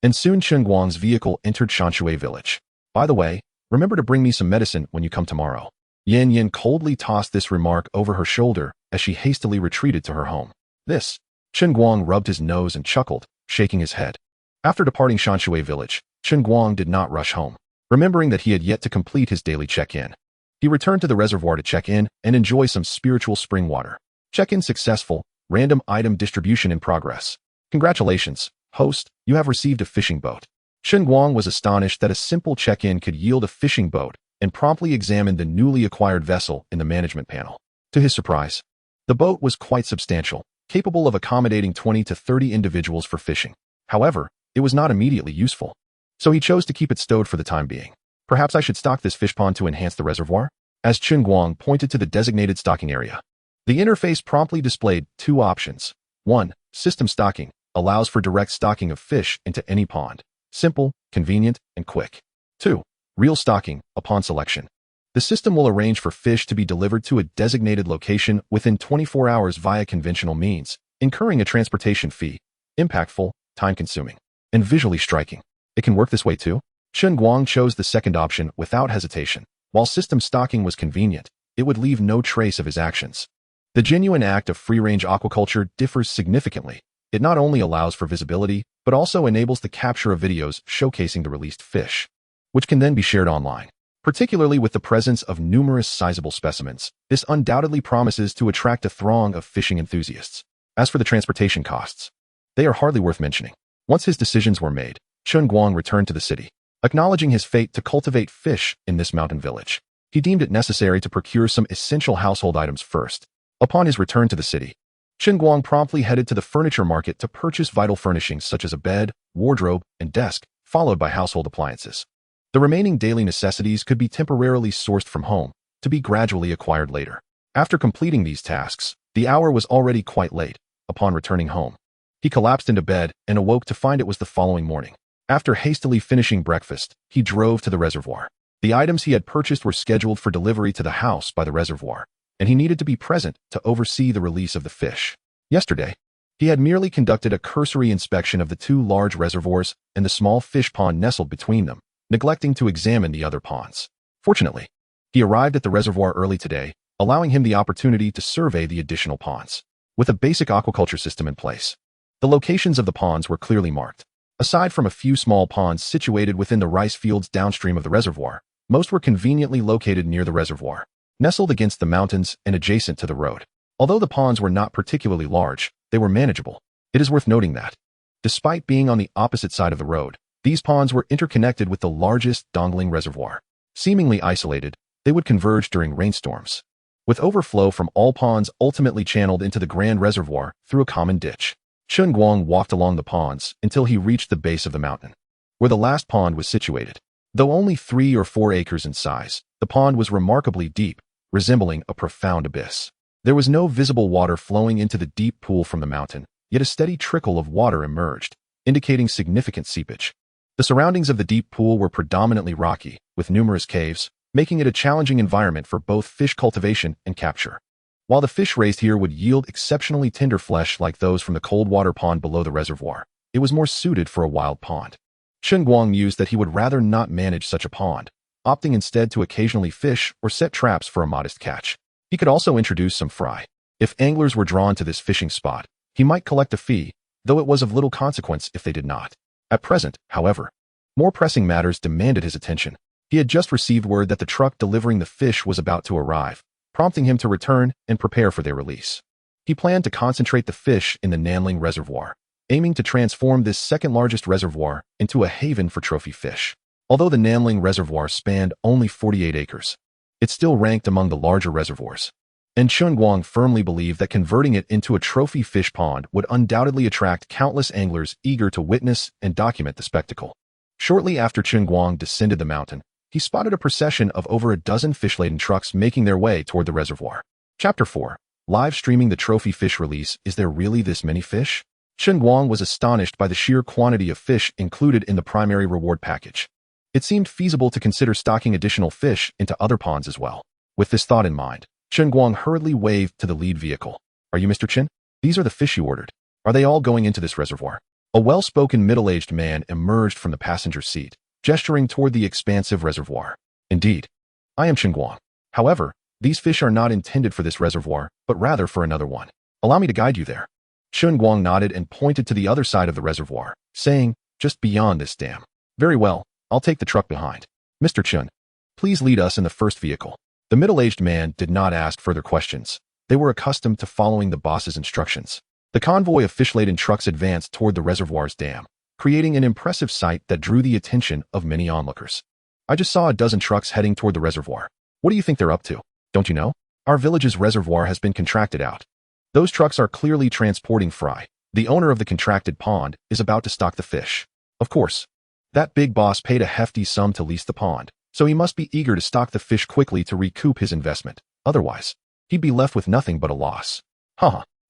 And soon Chen Guang's vehicle entered Shanshui village. By the way, remember to bring me some medicine when you come tomorrow. Yin Yin coldly tossed this remark over her shoulder as she hastily retreated to her home. This. Chen Guang rubbed his nose and chuckled, shaking his head. After departing Shanshui village, Chen Guang did not rush home, remembering that he had yet to complete his daily check-in. He returned to the reservoir to check in and enjoy some spiritual spring water. Check-in successful. Random item distribution in progress. Congratulations, host, you have received a fishing boat. Chen Guang was astonished that a simple check-in could yield a fishing boat and promptly examined the newly acquired vessel in the management panel. To his surprise, the boat was quite substantial, capable of accommodating 20 to 30 individuals for fishing. However, it was not immediately useful, so he chose to keep it stowed for the time being. Perhaps I should stock this fish pond to enhance the reservoir? As Chen Guang pointed to the designated stocking area, the interface promptly displayed two options. 1. System stocking allows for direct stocking of fish into any pond. Simple, convenient, and quick. 2. Real stocking upon selection. The system will arrange for fish to be delivered to a designated location within 24 hours via conventional means, incurring a transportation fee. Impactful, time-consuming, and visually striking. It can work this way too? Chen Guang chose the second option without hesitation. While system stocking was convenient, it would leave no trace of his actions. The genuine act of free-range aquaculture differs significantly. It not only allows for visibility, but also enables the capture of videos showcasing the released fish, which can then be shared online. Particularly with the presence of numerous sizable specimens, this undoubtedly promises to attract a throng of fishing enthusiasts. As for the transportation costs, they are hardly worth mentioning. Once his decisions were made, Chen Guang returned to the city, acknowledging his fate to cultivate fish in this mountain village. He deemed it necessary to procure some essential household items first. Upon his return to the city, Chen Guang promptly headed to the furniture market to purchase vital furnishings such as a bed, wardrobe, and desk, followed by household appliances. The remaining daily necessities could be temporarily sourced from home, to be gradually acquired later. After completing these tasks, the hour was already quite late. Upon returning home, he collapsed into bed and awoke to find it was the following morning. After hastily finishing breakfast, he drove to the reservoir. The items he had purchased were scheduled for delivery to the house by the reservoir, and he needed to be present to oversee the release of the fish. Yesterday, he had merely conducted a cursory inspection of the two large reservoirs and the small fish pond nestled between them, neglecting to examine the other ponds. Fortunately, he arrived at the reservoir early today, allowing him the opportunity to survey the additional ponds. With a basic aquaculture system in place, the locations of the ponds were clearly marked. Aside from a few small ponds situated within the rice fields downstream of the reservoir, most were conveniently located near the reservoir, nestled against the mountains and adjacent to the road. Although the ponds were not particularly large, they were manageable. It is worth noting that, despite being on the opposite side of the road, these ponds were interconnected with the largest Dongling reservoir. Seemingly isolated, they would converge during rainstorms, with overflow from all ponds ultimately channeled into the grand reservoir through a common ditch. Chen Guang walked along the ponds until he reached the base of the mountain, where the last pond was situated. Though only 3 or 4 acres in size, the pond was remarkably deep, resembling a profound abyss. There was no visible water flowing into the deep pool from the mountain, yet a steady trickle of water emerged, indicating significant seepage. The surroundings of the deep pool were predominantly rocky, with numerous caves, making it a challenging environment for both fish cultivation and capture. While the fish raised here would yield exceptionally tender flesh like those from the cold water pond below the reservoir, it was more suited for a wild pond. Chen Guang mused that he would rather not manage such a pond, opting instead to occasionally fish or set traps for a modest catch. He could also introduce some fry. If anglers were drawn to this fishing spot, he might collect a fee, though it was of little consequence if they did not. At present, however, more pressing matters demanded his attention. He had just received word that the truck delivering the fish was about to arrive, prompting him to return and prepare for their release. He planned to concentrate the fish in the Nanling Reservoir, aiming to transform this second-largest reservoir into a haven for trophy fish. Although the Nanling Reservoir spanned only 48 acres, it still ranked among the larger reservoirs. and Chen Guang firmly believed that converting it into a trophy fish pond would undoubtedly attract countless anglers eager to witness and document the spectacle. Shortly after Chen Guang descended the mountain, he spotted a procession of over a dozen fish-laden trucks making their way toward the reservoir. Chapter 4. Live streaming the trophy fish release. Is there really this many fish? Chen Guang was astonished by the sheer quantity of fish included in the primary reward package. It seemed feasible to consider stocking additional fish into other ponds as well. With this thought in mind, Chen Guang hurriedly waved to the lead vehicle. Are you Mr. Chen? These are the fish you ordered. Are they all going into this reservoir? A well-spoken middle-aged man emerged from the passenger seat, gesturing toward the expansive reservoir. Indeed, I am Chen Guang. However, these fish are not intended for this reservoir, but rather for another one. Allow me to guide you there. Chen Guang nodded and pointed to the other side of the reservoir, saying, just beyond this dam. Very well, I'll take the truck behind. Mr. Chen, please lead us in the first vehicle. The middle-aged man did not ask further questions. They were accustomed to following the boss's instructions. The convoy of fish-laden trucks advanced toward the reservoir's dam, creating an impressive sight that drew the attention of many onlookers. I just saw a dozen trucks heading toward the reservoir. What do you think they're up to? Don't you know? Our village's reservoir has been contracted out. Those trucks are clearly transporting fry. The owner of the contracted pond is about to stock the fish. Of course, that big boss paid a hefty sum to lease the pond, so he must be eager to stock the fish quickly to recoup his investment. Otherwise, he'd be left with nothing but a loss.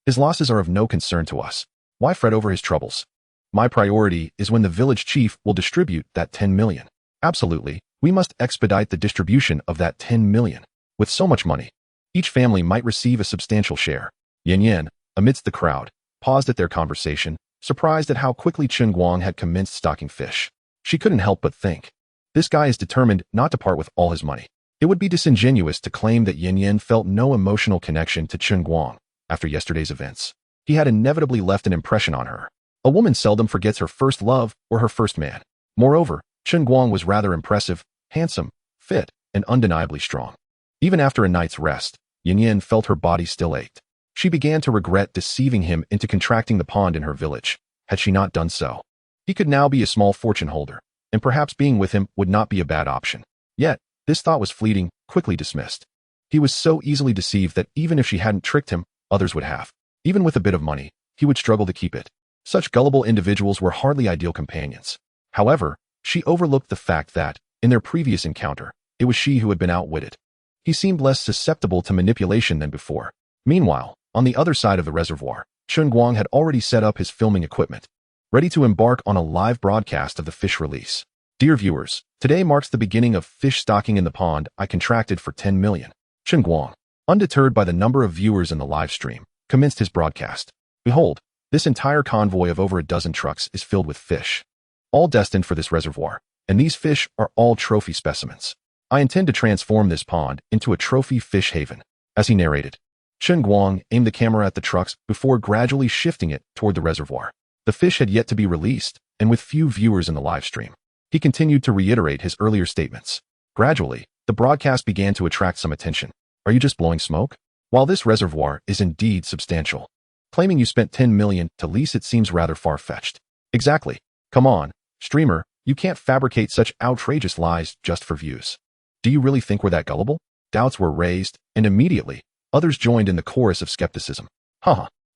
His losses are of no concern to us. Why fret over his troubles? My priority is when the village chief will distribute that 10 million. Absolutely, we must expedite the distribution of that 10 million. With so much money, each family might receive a substantial share. Yan, amidst the crowd, paused at their conversation, surprised at how quickly Chen Guang had commenced stocking fish. She couldn't help but think, this guy is determined not to part with all his money. It would be disingenuous to claim that Yan felt no emotional connection to Chen Guang after yesterday's events. He had inevitably left an impression on her. A woman seldom forgets her first love or her first man. Moreover, Chen Guang was rather impressive, handsome, fit, and undeniably strong. Even after a night's rest, Yan felt her body still ached. She began to regret deceiving him into contracting the pond in her village. Had she not done so, he could now be a small fortune holder, and perhaps being with him would not be a bad option. Yet, this thought was fleeting, quickly dismissed. He was so easily deceived that even if she hadn't tricked him, others would have. Even with a bit of money, he would struggle to keep it. Such gullible individuals were hardly ideal companions. However, she overlooked the fact that, in their previous encounter, it was she who had been outwitted. He seemed less susceptible to manipulation than before. Meanwhile, on the other side of the reservoir, Chen Guang had already set up his filming equipment, ready to embark on a live broadcast of the fish release. Dear viewers, today marks the beginning of fish stocking in the pond I contracted for 10 million. Chen Guang, undeterred by the number of viewers in the live stream, commenced his broadcast. Behold, this entire convoy of over a dozen trucks is filled with fish, all destined for this reservoir, and these fish are all trophy specimens. I intend to transform this pond into a trophy fish haven. As he narrated, Chen Guang aimed the camera at the trucks before gradually shifting it toward the reservoir. The fish had yet to be released, and with few viewers in the live stream, he continued to reiterate his earlier statements. Gradually, the broadcast began to attract some attention. Are you just blowing smoke? While this reservoir is indeed substantial, claiming you spent 10 million to lease it seems rather far-fetched. Exactly. Come on, streamer, you can't fabricate such outrageous lies just for views. Do you really think we're that gullible? Doubts were raised, and immediately, others joined in the chorus of skepticism.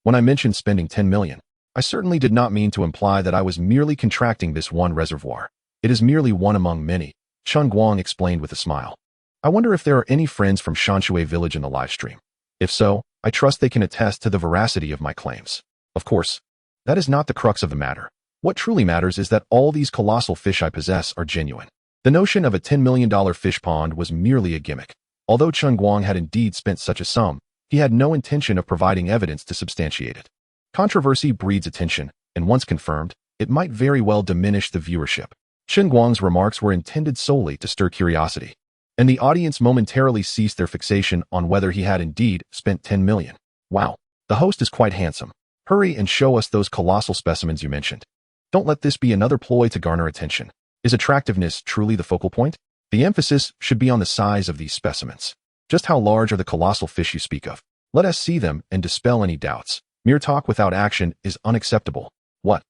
When I mentioned spending 10 million, I certainly did not mean to imply that I was merely contracting this one reservoir. It is merely one among many, Chen Guang explained with a smile. I wonder if there are any friends from Shanshui village in the live stream. If so, I trust they can attest to the veracity of my claims. Of course, that is not the crux of the matter. What truly matters is that all these colossal fish I possess are genuine. The notion of a $10 million fish pond was merely a gimmick. Although Chen Guang had indeed spent such a sum, he had no intention of providing evidence to substantiate it. Controversy breeds attention, and once confirmed, it might very well diminish the viewership. Chen Guang's remarks were intended solely to stir curiosity, and the audience momentarily ceased their fixation on whether he had indeed spent 10 million. Wow, the host is quite handsome. Hurry and show us those colossal specimens you mentioned. Don't let this be another ploy to garner attention. Is attractiveness truly the focal point? The emphasis should be on the size of these specimens. Just how large are the colossal fish you speak of? Let us see them and dispel any doubts. Mere talk without action is unacceptable. What?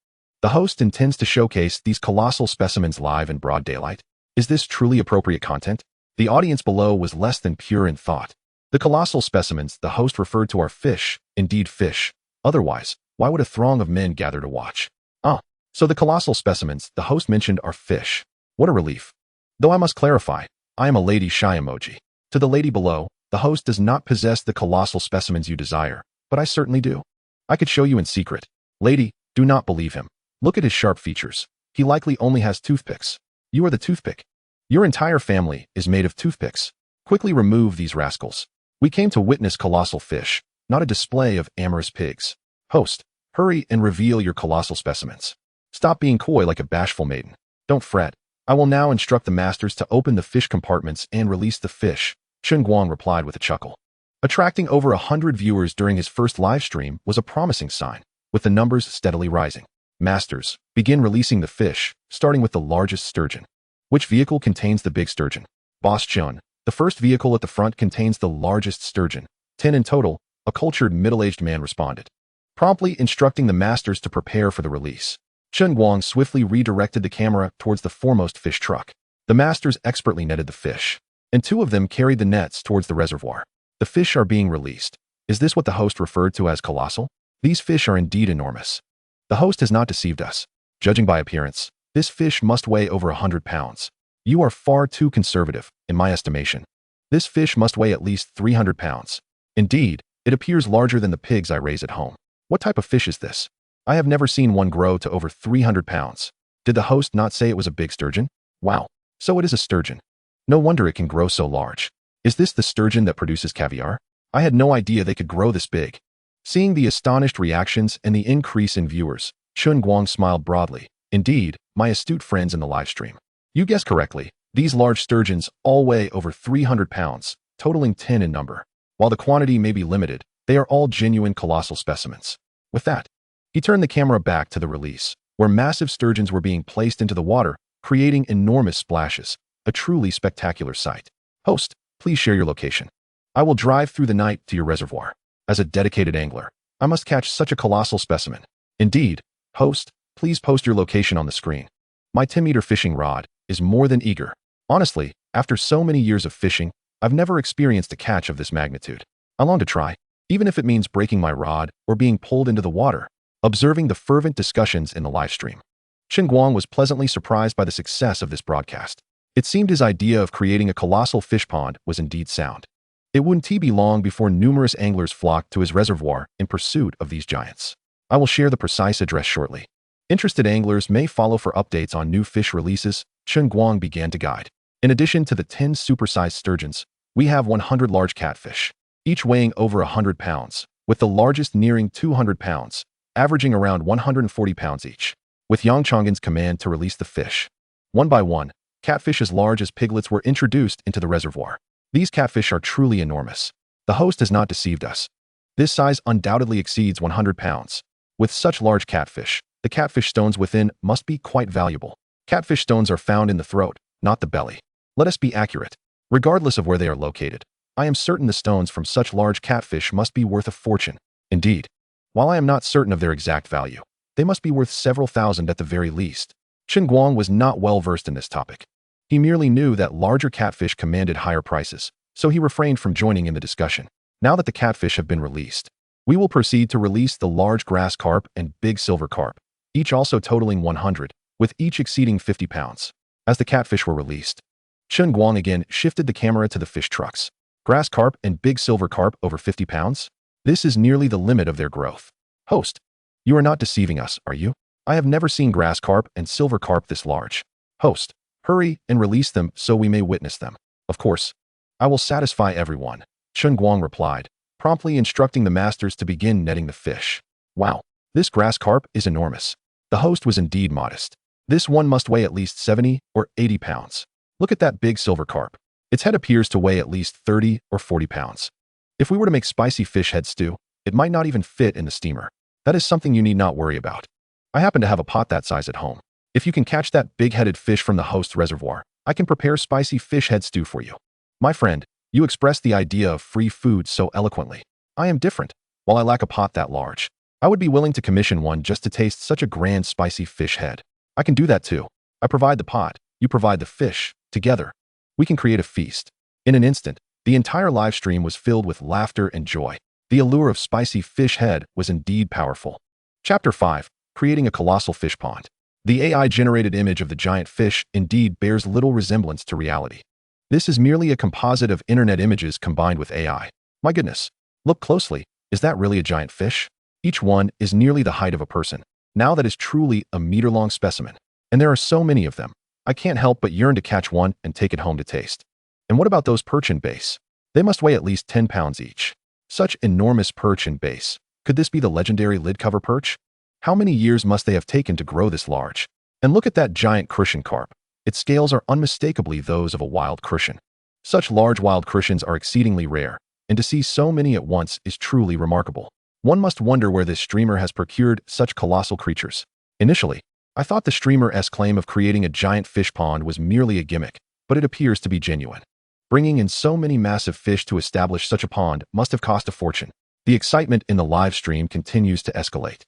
The host intends to showcase these colossal specimens live in broad daylight? Is this truly appropriate content? The audience below was less than pure in thought. The colossal specimens the host referred to are fish, indeed fish. Otherwise, why would a throng of men gather to watch? Ah, so the colossal specimens the host mentioned are fish. What a relief. Though I must clarify, I am a lady shy emoji. To the lady below, the host does not possess the colossal specimens you desire, but I certainly do. I could show you in secret. Lady, do not believe him. Look at his sharp features. He likely only has toothpicks. You are the toothpick. Your entire family is made of toothpicks. Quickly remove these rascals. We came to witness colossal fish, not a display of amorous pigs. Host, hurry and reveal your colossal specimens. Stop being coy like a bashful maiden. Don't fret. I will now instruct the masters to open the fish compartments and release the fish, Chen Guang replied with a chuckle. Attracting over 100 viewers during his first live stream was a promising sign, with the numbers steadily rising. Masters, begin releasing the fish, starting with the largest sturgeon. Which vehicle contains the big sturgeon? Boss Chun, the first vehicle at the front contains the largest sturgeon. 10 in total, a cultured middle-aged man responded, promptly instructing the masters to prepare for the release. Chen Guang swiftly redirected the camera towards the foremost fish truck. The masters expertly netted the fish, and 2 of them carried the nets towards the reservoir. The fish are being released. Is this what the host referred to as colossal? These fish are indeed enormous. The host has not deceived us. Judging by appearance, this fish must weigh over 100 pounds. You are far too conservative, in my estimation. This fish must weigh at least 300 pounds. Indeed, it appears larger than the pigs I raise at home. What type of fish is this? I have never seen one grow to over 300 pounds. Did the host not say it was a big sturgeon? Wow, so it is a sturgeon. No wonder it can grow so large. Is this the sturgeon that produces caviar? I had no idea they could grow this big. Seeing the astonished reactions and the increase in viewers, Chen Guang smiled broadly. Indeed, my astute friends in the live stream. You guessed correctly, these large sturgeons all weigh over 300 pounds, totaling 10 in number. While the quantity may be limited, they are all genuine colossal specimens. With that, he turned the camera back to the release, where massive sturgeons were being placed into the water, creating enormous splashes, a truly spectacular sight. Host, please share your location. I will drive through the night to your reservoir. As a dedicated angler, I must catch such a colossal specimen. Indeed, host, please post your location on the screen. My 10-meter fishing rod is more than eager. Honestly, after so many years of fishing, I've never experienced a catch of this magnitude. I long to try, even if it means breaking my rod or being pulled into the water. Observing the fervent discussions in the live stream, Chen Guang was pleasantly surprised by the success of this broadcast. It seemed his idea of creating a colossal fish pond was indeed sound. It wouldn't be long before numerous anglers flocked to his reservoir in pursuit of these giants. I will share the precise address shortly. Interested anglers may follow for updates on new fish releases. Chen Guang began to guide. In addition to the 10 supersized sturgeons, we have 100 large catfish, each weighing over 100 pounds, with the largest nearing 200 pounds, averaging around 140 pounds each. With Yang Chang'an's command to release the fish, one by one, catfish as large as piglets were introduced into the reservoir. These catfish are truly enormous. The host has not deceived us. This size undoubtedly exceeds 100 pounds. With such large catfish, the catfish stones within must be quite valuable. Catfish stones are found in the throat, not the belly. Let us be accurate. Regardless of where they are located, I am certain the stones from such large catfish must be worth a fortune. Indeed, while I am not certain of their exact value, they must be worth several thousand at the very least. Chen Guang was not well versed in this topic. He merely knew that larger catfish commanded higher prices, so he refrained from joining in the discussion. Now that the catfish have been released, we will proceed to release the large grass carp and big silver carp, each also totaling 100, with each exceeding 50 pounds. As the catfish were released, Chen Guang again shifted the camera to the fish trucks. Grass carp and big silver carp over 50 pounds? This is nearly the limit of their growth. Host, you are not deceiving us, are you? I have never seen grass carp and silver carp this large. Host, hurry and release them so we may witness them. Of course, I will satisfy everyone, Chen Guang replied, promptly instructing the masters to begin netting the fish. Wow, this grass carp is enormous. The host was indeed modest. This one must weigh at least 70 or 80 pounds. Look at that big silver carp. Its head appears to weigh at least 30 or 40 pounds. If we were to make spicy fish head stew, it might not even fit in the steamer. That is something you need not worry about. I happen to have a pot that size at home. If you can catch that big-headed fish from the host reservoir, I can prepare spicy fish head stew for you. My friend, you expressed the idea of free food so eloquently. I am different. While I lack a pot that large, I would be willing to commission one just to taste such a grand spicy fish head. I can do that too. I provide the pot, you provide the fish. Together, we can create a feast. In an instant, The entire live stream was filled with laughter and joy. The allure of spicy fish head was indeed powerful. Chapter 5. Creating a colossal fish pond. The AI-generated image of the giant fish indeed bears little resemblance to reality. This is merely a composite of internet images combined with AI. My goodness. Look closely. Is that really a giant fish? Each one is nearly the height of a person. Now that is truly a meter-long specimen. And there are so many of them. I can't help but yearn to catch one and take it home to taste. And what about those perch and bass? They must weigh at least 10 pounds each. Such enormous perch and bass. Could this be the legendary lid cover perch? How many years must they have taken to grow this large? And look at that giant crucian carp. Its scales are unmistakably those of a wild crucian. Such large wild crucians are exceedingly rare, and to see so many at once is truly remarkable. One must wonder where this streamer has procured such colossal creatures. Initially, I thought the streamer's claim of creating a giant fish pond was merely a gimmick, but it appears to be genuine. Bringing in so many massive fish to establish such a pond must have cost a fortune. The excitement in the live stream continues to escalate.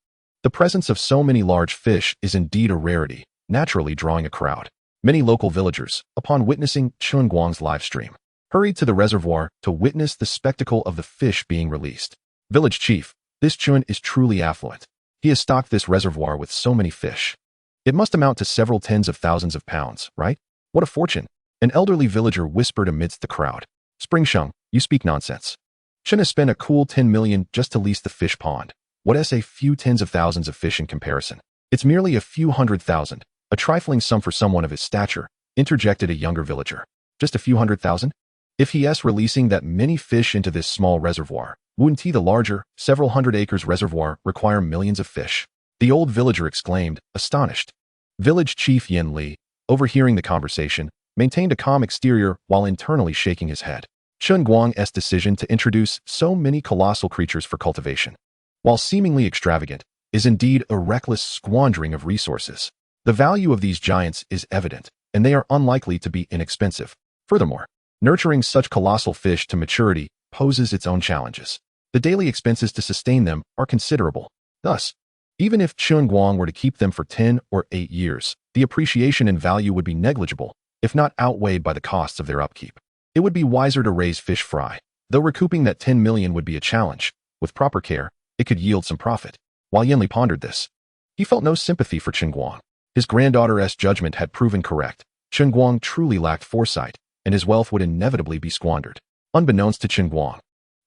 The presence of so many large fish is indeed a rarity, naturally drawing a crowd. Many local villagers, upon witnessing Chen Guang's live stream, hurried to the reservoir to witness the spectacle of the fish being released. Village chief, this Chen is truly affluent. He has stocked this reservoir with so many fish. It must amount to several tens of thousands of pounds, right? What a fortune! An elderly villager whispered amidst the crowd. Spring Sheng, you speak nonsense. Chen has spent a cool 10 million just to lease the fish pond. What is a few tens of thousands of fish in comparison? It's merely a few 100,000, a trifling sum for someone of his stature, interjected a younger villager. Just a few 100,000? If he is releasing that many fish into this small reservoir, wouldn't he the larger, several hundred acres reservoir require millions of fish? The old villager exclaimed, astonished. Village chief Yen Li, overhearing the conversation, maintained a calm exterior while internally shaking his head. Chen Guang's decision to introduce so many colossal creatures for cultivation, while seemingly extravagant, is indeed a reckless squandering of resources. The value of these giants is evident, and they are unlikely to be inexpensive. Furthermore, nurturing such colossal fish to maturity poses its own challenges. The daily expenses to sustain them are considerable. Thus, even if Chen Guang were to keep them for 10 or 8 years, the appreciation in value would be negligible, if not outweighed by the costs of their upkeep. It would be wiser to raise fish fry. Though recouping that 10 million would be a challenge, with proper care, it could yield some profit. While Yanli pondered this, he felt no sympathy for Chen Guang. His granddaughter's judgment had proven correct. Chen Guang truly lacked foresight, and his wealth would inevitably be squandered. Unbeknownst to Chen Guang,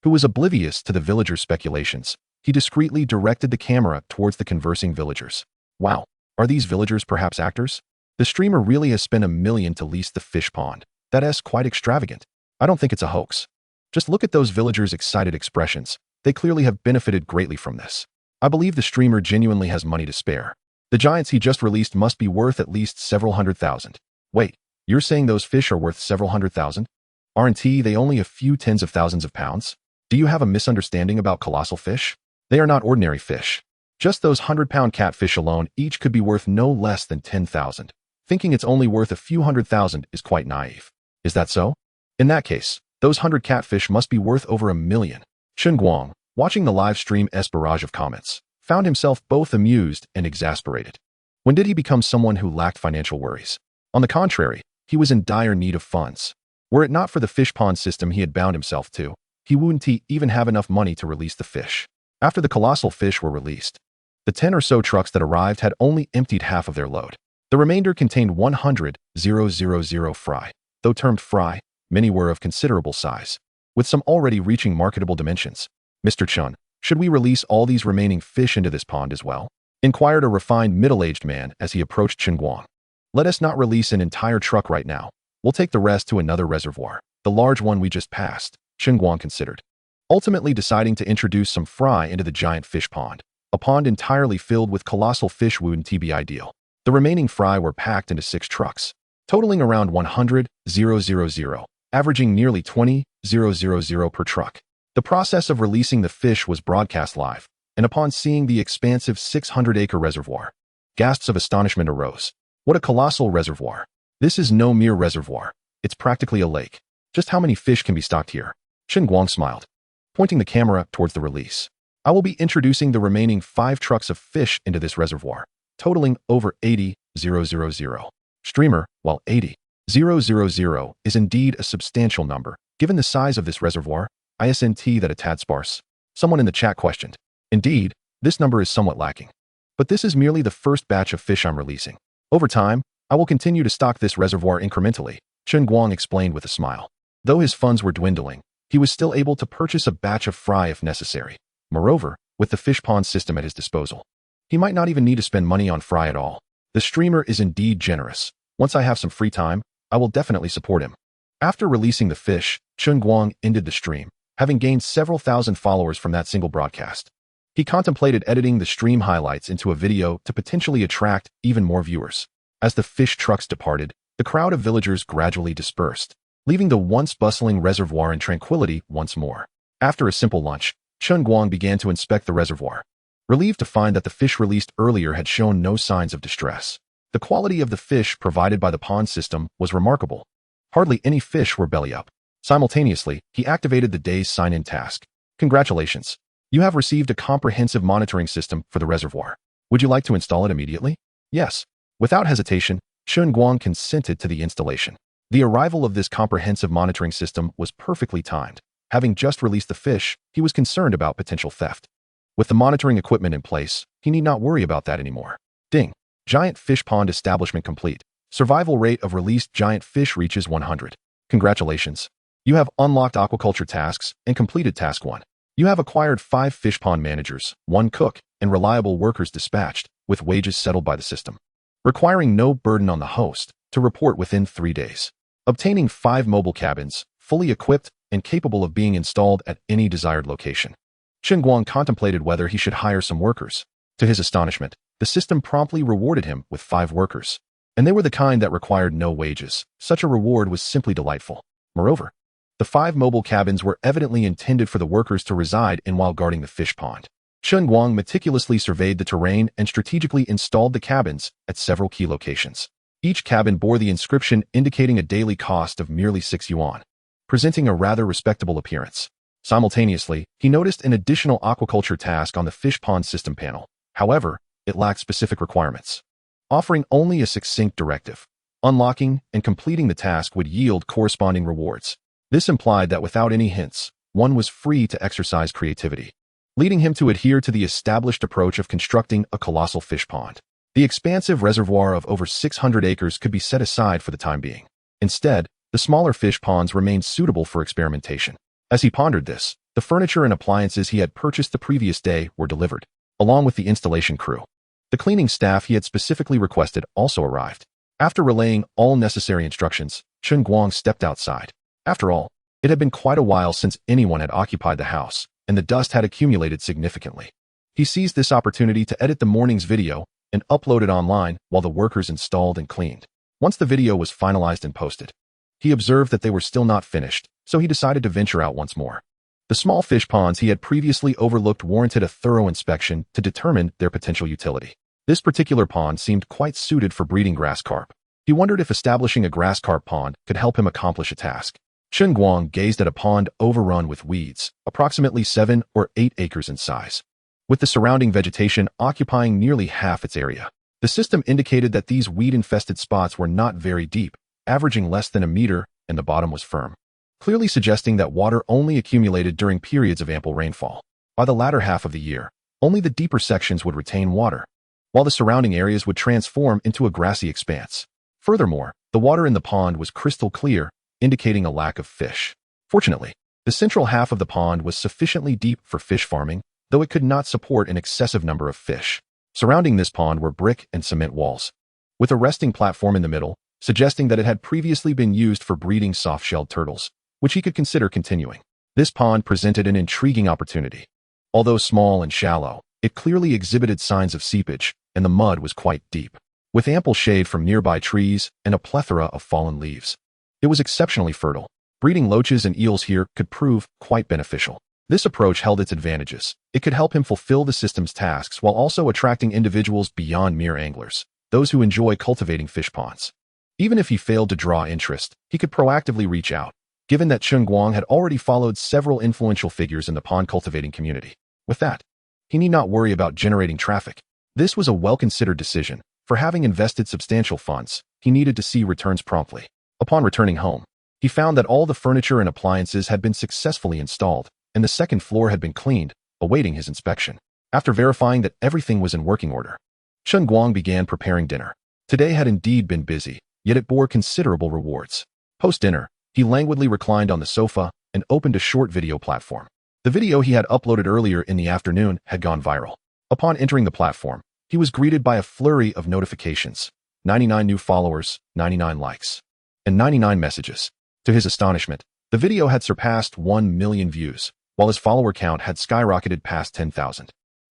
who was oblivious to the villagers' speculations, he discreetly directed the camera towards the conversing villagers. Wow, are these villagers perhaps actors? The streamer really has spent 1 million to lease the fish pond. That is quite extravagant. I don't think it's a hoax. Just look at those villagers' excited expressions. They clearly have benefited greatly from this. I believe the streamer genuinely has money to spare. The giants he just released must be worth at least several 100,000. Wait, you're saying those fish are worth several 100,000? Aren't they only a few tens of thousands of pounds? Do you have a misunderstanding about colossal fish? They are not ordinary fish. Just those 100-pound catfish alone each could be worth no less than 10,000. Thinking it's only worth a few 100,000 is quite naive. Is that so? In that case, those 100 catfish must be worth over 1 million. Chen Guang, watching the live stream's barrage of comments, found himself both amused and exasperated. When did he become someone who lacked financial worries? On the contrary, he was in dire need of funds. Were it not for the fish pond system he had bound himself to, he wouldn't even have enough money to release the fish. After the colossal fish were released, the 10 or so trucks that arrived had only emptied half of their load. The remainder contained 100,000 fry. Though termed fry, many were of considerable size, with some already reaching marketable dimensions. Mr. Chen, should we release all these remaining fish into this pond as well? Inquired a refined middle-aged man as he approached Chen Guang. Let us not release an entire truck right now. We'll take the rest to another reservoir, the large one we just passed, Chen Guang considered. Ultimately deciding to introduce some fry into the giant fish pond. A pond entirely filled with colossal fish wouldn't be ideal. The remaining fry were packed into 6 trucks, totaling around 100,000, averaging nearly 20,000 per truck. The process of releasing the fish was broadcast live, and upon seeing the expansive 600-acre reservoir, gasps of astonishment arose. What a colossal reservoir! This is no mere reservoir. It's practically a lake. Just how many fish can be stocked here? Chen Guang smiled, pointing the camera towards the release. I will be introducing the remaining 5 trucks of fish into this reservoir, totaling over 80,000. Streamer, while 80,000 is indeed a substantial number, Given the size of this reservoir, isn't that a tad sparse? Someone in the chat questioned. Indeed, this number is somewhat lacking. But this is merely the first batch of fish I'm releasing. Over time, I will continue to stock this reservoir incrementally, Chen Guang explained with a smile. Though his funds were dwindling, he was still able to purchase a batch of fry if necessary. Moreover, with the fish pond system at his disposal, he might not even need to spend money on fry at all. The streamer is indeed generous. Once I have some free time, I will definitely support him. After releasing the fish, Chen Guang ended the stream, having gained several thousand followers from that single broadcast. He contemplated editing the stream highlights into a video to potentially attract even more viewers. As the fish trucks departed, the crowd of villagers gradually dispersed, leaving the once bustling reservoir in tranquility once more. After a simple lunch, Chen Guang began to inspect the reservoir, relieved to find that the fish released earlier had shown no signs of distress. The quality of the fish provided by the pond system was remarkable. Hardly any fish were belly up. Simultaneously, he activated the day's sign-in task. Congratulations. You have received a comprehensive monitoring system for the reservoir. Would you like to install it immediately? Yes. Without hesitation, Chen Guang consented to the installation. The arrival of this comprehensive monitoring system was perfectly timed. Having just released the fish, he was concerned about potential theft. With the monitoring equipment in place, he need not worry about that anymore. Ding. Giant fish pond establishment complete. Survival rate of released giant fish reaches 100. Congratulations. You have unlocked aquaculture tasks and completed task 1. You have acquired 5 fish pond managers, 1 cook, and reliable workers dispatched, with wages settled by the system, requiring no burden on the host, to report within 3 days. Obtaining 5 mobile cabins, fully equipped and capable of being installed at any desired location. Chen Guang contemplated whether he should hire some workers. To his astonishment, the system promptly rewarded him with 5 workers. And they were the kind that required no wages. Such a reward was simply delightful. Moreover, the 5 mobile cabins were evidently intended for the workers to reside in while guarding the fish pond. Chen Guang meticulously surveyed the terrain and strategically installed the cabins at several key locations. Each cabin bore the inscription indicating a daily cost of merely 6 yuan, presenting a rather respectable appearance. Simultaneously, he noticed an additional aquaculture task on the fish pond system panel. However, it lacked specific requirements, offering only a succinct directive. Unlocking and completing the task would yield corresponding rewards. This implied that without any hints, one was free to exercise creativity, leading him to adhere to the established approach of constructing a colossal fish pond. The expansive reservoir of over 600 acres could be set aside for the time being. Instead, the smaller fish ponds remained suitable for experimentation. As he pondered this, the furniture and appliances he had purchased the previous day were delivered, along with the installation crew. The cleaning staff he had specifically requested also arrived. After relaying all necessary instructions, Chen Guang stepped outside. After all, it had been quite a while since anyone had occupied the house, and the dust had accumulated significantly. He seized this opportunity to edit the morning's video and upload it online while the workers installed and cleaned. Once the video was finalized and posted, he observed that they were still not finished, so he decided to venture out once more. The small fish ponds he had previously overlooked warranted a thorough inspection to determine their potential utility. This particular pond seemed quite suited for breeding grass carp. He wondered if establishing a grass carp pond could help him accomplish a task. Chen Guang gazed at a pond overrun with weeds, approximately 7 or 8 acres in size, with the surrounding vegetation occupying nearly half its area. The system indicated that these weed-infested spots were not very deep, averaging less than a meter, and the bottom was firm, clearly suggesting that water only accumulated during periods of ample rainfall. By the latter half of the year, only the deeper sections would retain water, while the surrounding areas would transform into a grassy expanse. Furthermore, the water in the pond was crystal clear, indicating a lack of fish. Fortunately, the central half of the pond was sufficiently deep for fish farming, though it could not support an excessive number of fish. Surrounding this pond were brick and cement walls, with a resting platform in the middle, suggesting that it had previously been used for breeding soft-shelled turtles, which he could consider continuing. This pond presented an intriguing opportunity. Although small and shallow, it clearly exhibited signs of seepage, and the mud was quite deep, with ample shade from nearby trees and a plethora of fallen leaves. It was exceptionally fertile. Breeding loaches and eels here could prove quite beneficial. This approach held its advantages. It could help him fulfill the system's tasks while also attracting individuals beyond mere anglers, those who enjoy cultivating fish ponds. Even if he failed to draw interest, he could proactively reach out, given that Chen Guang had already followed several influential figures in the pond cultivating community. With that, he need not worry about generating traffic. This was a well-considered decision. For having invested substantial funds, he needed to see returns promptly. Upon returning home, He found that all the furniture and appliances had been successfully installed, and the second floor had been cleaned, awaiting his inspection. After verifying that everything was in working order, Chen Guang began preparing dinner. Today had indeed been busy, yet it bore considerable rewards. Post-dinner, he languidly reclined on the sofa and opened a short video platform. The video he had uploaded earlier in the afternoon had gone viral. Upon entering the platform, he was greeted by a flurry of notifications: 99 new followers, 99 likes, and 99 messages. To his astonishment, the video had surpassed 1 million views, while his follower count had skyrocketed past 10,000.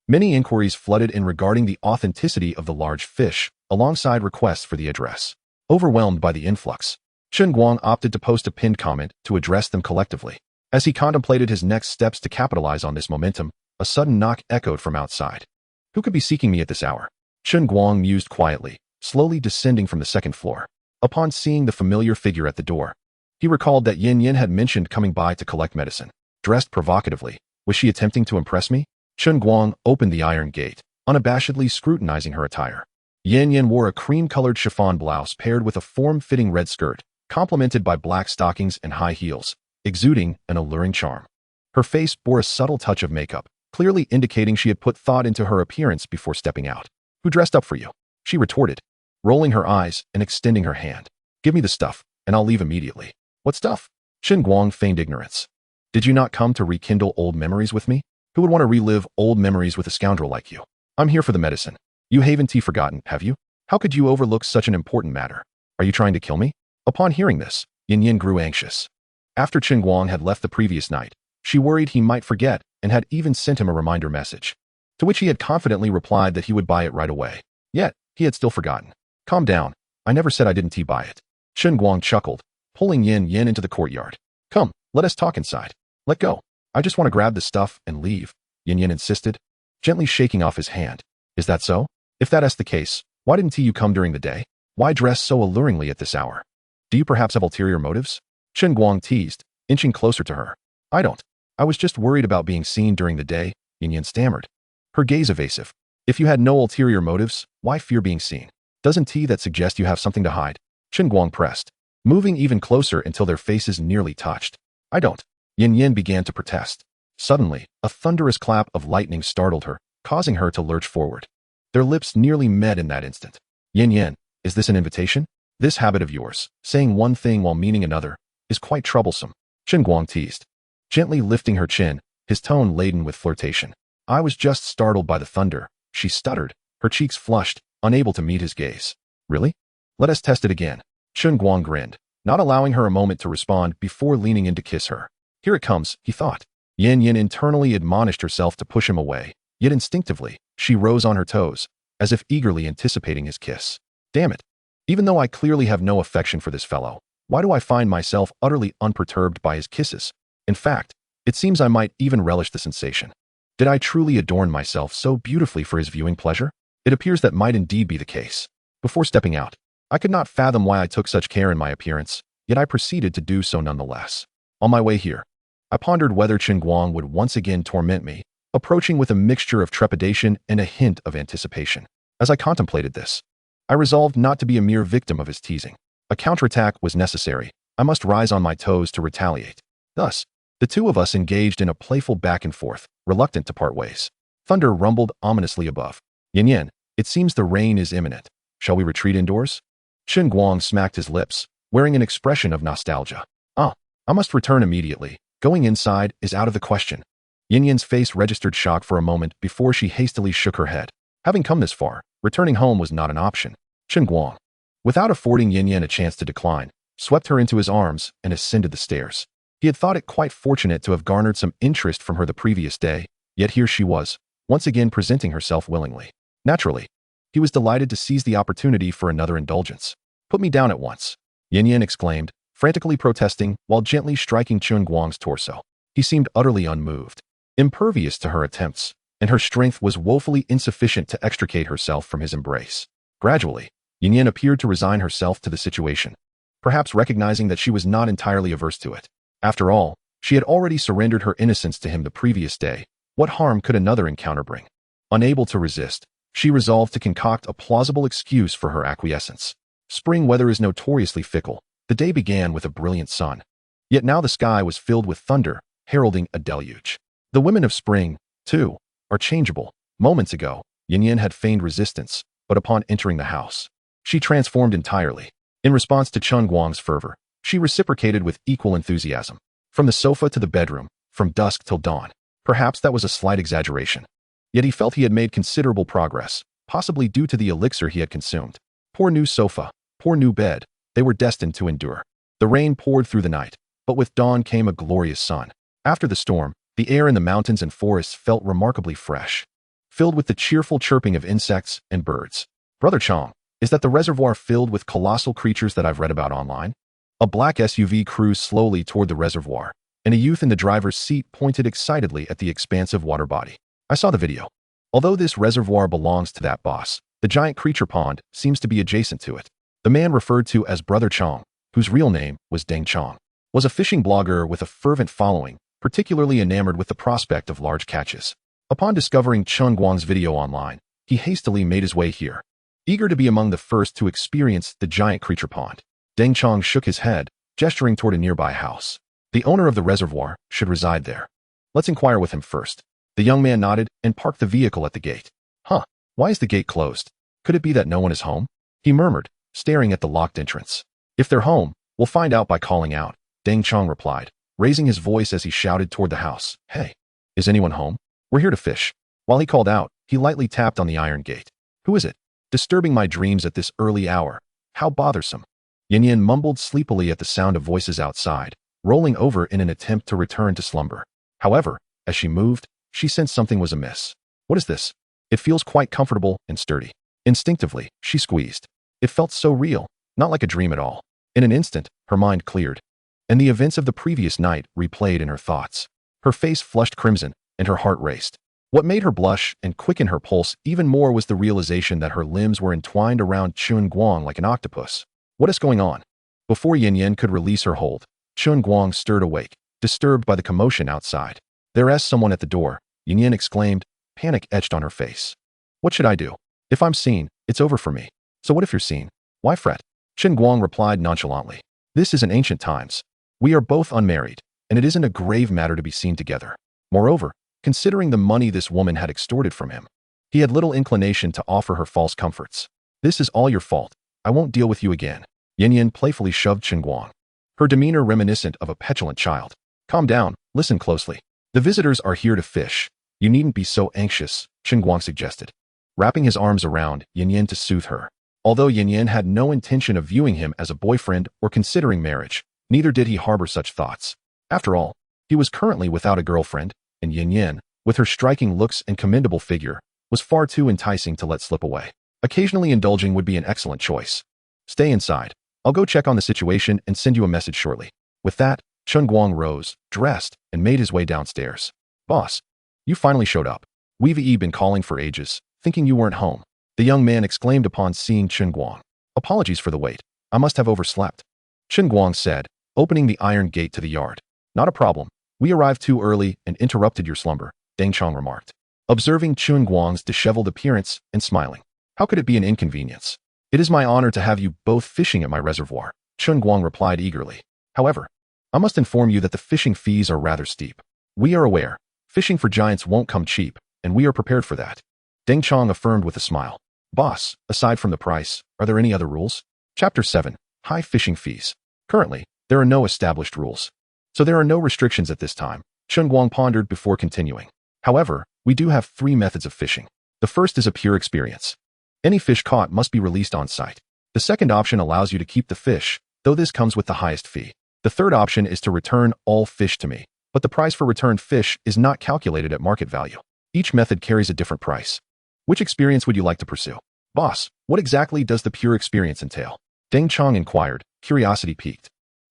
Many inquiries flooded in regarding the authenticity of the large fish, alongside requests for the address. Overwhelmed by the influx, Chen Guang opted to post a pinned comment to address them collectively. As he contemplated his next steps to capitalize on this momentum, a sudden knock echoed from outside. "Who could be seeking me at this hour?" Chen Guang mused quietly, slowly descending from the second floor. Upon seeing the familiar figure at the door, he recalled that Yin Yin had mentioned coming by to collect medicine. Dressed provocatively, was she attempting to impress me? Chen Guang opened the iron gate, unabashedly scrutinizing her attire. Yin Yin wore a cream-colored chiffon blouse paired with a form-fitting red skirt, complemented by black stockings and high heels, exuding an alluring charm. Her face bore a subtle touch of makeup, clearly indicating she had put thought into her appearance before stepping out. "Who dressed up for you?" she retorted, rolling her eyes and extending her hand. "Give me the stuff, and I'll leave immediately." "What stuff?" Chen Guang feigned ignorance. "Did you not come to rekindle old memories with me? Who would want to relive old memories with a scoundrel like you? I'm here for the medicine. You haven't forgotten, have you? How could you overlook such an important matter? Are you trying to kill me?" Upon hearing this, Yin Yin grew anxious. After Chen Guang had left the previous night, she worried he might forget and had even sent him a reminder message, to which he had confidently replied that he would buy it right away. Yet, he had still forgotten. "Calm down. I never said I didn't buy it." Chen Guang chuckled, pulling Yin Yin into the courtyard. "Come, let us talk inside." "Let go. I just want to grab the stuff and leave," Yin Yin insisted, gently shaking off his hand. "Is that so? If that is the case, why didn't you come during the day? Why dress so alluringly at this hour? Do you perhaps have ulterior motives?" Chen Guang teased, inching closer to her. "I don't. I was just worried about being seen during the day," Yin Yin stammered, her gaze evasive. "If you had no ulterior motives, why fear being seen? Doesn't that suggest you have something to hide?" Chen Guang pressed, moving even closer until their faces nearly touched. "I don't." Yin Yin began to protest. Suddenly, a thunderous clap of lightning startled her, causing her to lurch forward. Their lips nearly met in that instant. "Yin Yin, is this an invitation? This habit of yours, saying one thing while meaning another, is quite troublesome," Chen Guang teased, gently lifting her chin, his tone laden with flirtation. "I was just startled by the thunder," she stuttered, her cheeks flushed, unable to meet his gaze. "Really? Let us test it again." Chen Guang grinned, not allowing her a moment to respond before leaning in to kiss her. "Here it comes," he thought. Yin Yin internally admonished herself to push him away, yet instinctively, she rose on her toes, as if eagerly anticipating his kiss. "Damn it. Even though I clearly have no affection for this fellow, why do I find myself utterly unperturbed by his kisses? In fact, it seems I might even relish the sensation. Did I truly adorn myself so beautifully for his viewing pleasure? It appears that might indeed be the case." Before stepping out, I could not fathom why I took such care in my appearance, yet I proceeded to do so nonetheless. On my way here, I pondered whether Chen Guang would once again torment me, approaching with a mixture of trepidation and a hint of anticipation. As I contemplated this, I resolved not to be a mere victim of his teasing. A counterattack was necessary. I must rise on my toes to retaliate. Thus, the two of us engaged in a playful back and forth, reluctant to part ways. Thunder rumbled ominously above. "Yin Yin, it seems the rain is imminent. Shall we retreat indoors?" Chen Guang smacked his lips, wearing an expression of nostalgia. I must return immediately. Going inside is out of the question." Yin Yin's face registered shock for a moment before she hastily shook her head. Having come this far, returning home was not an option. Chen Guang, without affording Yin Yin a chance to decline, swept her into his arms and ascended the stairs. He had thought it quite fortunate to have garnered some interest from her the previous day, yet here she was, once again presenting herself willingly. Naturally, he was delighted to seize the opportunity for another indulgence. "Put me down at once," Yin Yin exclaimed, frantically protesting while gently striking Chen Guang's torso. He seemed utterly unmoved, impervious to her attempts, and her strength was woefully insufficient to extricate herself from his embrace. Gradually, Yin Yin appeared to resign herself to the situation, perhaps recognizing that she was not entirely averse to it. After all, she had already surrendered her innocence to him the previous day. What harm could another encounter bring? Unable to resist, she resolved to concoct a plausible excuse for her acquiescence. Spring weather is notoriously fickle. The day began with a brilliant sun. Yet now the sky was filled with thunder, heralding a deluge. The women of spring, too, are changeable. Moments ago, Yin had feigned resistance, but upon entering the house, she transformed entirely. In response to Chen Guang's fervor, she reciprocated with equal enthusiasm. From the sofa to the bedroom, from dusk till dawn. Perhaps that was a slight exaggeration. Yet he felt he had made considerable progress, possibly due to the elixir he had consumed. Poor new sofa, poor new bed, they were destined to endure. The rain poured through the night, but with dawn came a glorious sun. After the storm, the air in the mountains and forests felt remarkably fresh, filled with the cheerful chirping of insects and birds. Brother Chong, is that the reservoir filled with colossal creatures that I've read about online? A black SUV cruised slowly toward the reservoir, and a youth in the driver's seat pointed excitedly at the expansive water body. I saw the video. Although this reservoir belongs to that boss, the giant creature pond seems to be adjacent to it. The man referred to as Brother Chong, whose real name was Deng Chong, was a fishing blogger with a fervent following, particularly enamored with the prospect of large catches. Upon discovering Chen Guang's video online, he hastily made his way here, eager to be among the first to experience the giant creature pond. Deng Chong shook his head, gesturing toward a nearby house. The owner of the reservoir should reside there. Let's inquire with him first. The young man nodded and parked the vehicle at the gate. Huh, why is the gate closed? Could it be that no one is home? He murmured, staring at the locked entrance. If they're home, we'll find out by calling out, Deng Chong replied, raising his voice as he shouted toward the house. Hey, is anyone home? We're here to fish. While he called out, he lightly tapped on the iron gate. Who is it? Disturbing my dreams at this early hour. How bothersome. Yin mumbled sleepily at the sound of voices outside, rolling over in an attempt to return to slumber. However, as she moved, she sensed something was amiss. What is this? It feels quite comfortable and sturdy. Instinctively, she squeezed. It felt so real, not like a dream at all. In an instant, her mind cleared, and the events of the previous night replayed in her thoughts. Her face flushed crimson, and her heart raced. What made her blush and quicken her pulse even more was the realization that her limbs were entwined around Chen Guang like an octopus. What is going on? Before Yin could release her hold, Chen Guang stirred awake, disturbed by the commotion outside. There is someone at the door, Yin exclaimed, panic etched on her face. What should I do? If I'm seen, it's over for me. So what if you're seen? Why fret? Chen Guang replied nonchalantly. This is in ancient times. We are both unmarried, and it isn't a grave matter to be seen together. Moreover, considering the money this woman had extorted from him, he had little inclination to offer her false comforts. This is all your fault. I won't deal with you again. Yin playfully shoved Chen Guang, her demeanor reminiscent of a petulant child. Calm down, listen closely. The visitors are here to fish. You needn't be so anxious, Chen Guang suggested, wrapping his arms around Yin to soothe her. Although Yin had no intention of viewing him as a boyfriend or considering marriage, neither did he harbor such thoughts. After all, he was currently without a girlfriend, and Yin, with her striking looks and commendable figure, was far too enticing to let slip away. Occasionally indulging would be an excellent choice. Stay inside. I'll go check on the situation and send you a message shortly. With that, Chen Guang rose, dressed, and made his way downstairs. Boss, you finally showed up. We've been calling for ages, thinking you weren't home. The young man exclaimed upon seeing Chen Guang. Apologies for the wait. I must have overslept. Chen Guang said, opening the iron gate to the yard. Not a problem. We arrived too early and interrupted your slumber, Deng Chong remarked, observing Chen Guang's disheveled appearance and smiling. How could it be an inconvenience? It is my honor to have you both fishing at my reservoir, Chen Guang replied eagerly. However, I must inform you that the fishing fees are rather steep. We are aware, fishing for giants won't come cheap, and we are prepared for that. Deng Chong affirmed with a smile. Boss, aside from the price, are there any other rules? Chapter 7. High fishing fees. Currently, there are no established rules. So there are no restrictions at this time, Chen Guang pondered before continuing. However, we do have 3 methods of fishing. The first is a pure experience. Any fish caught must be released on site. The second option allows you to keep the fish, though this comes with the highest fee. The third option is to return all fish to me, but the price for returned fish is not calculated at market value. Each method carries a different price. Which experience would you like to pursue? Boss, what exactly does the pure experience entail? Deng Chong inquired, curiosity piqued.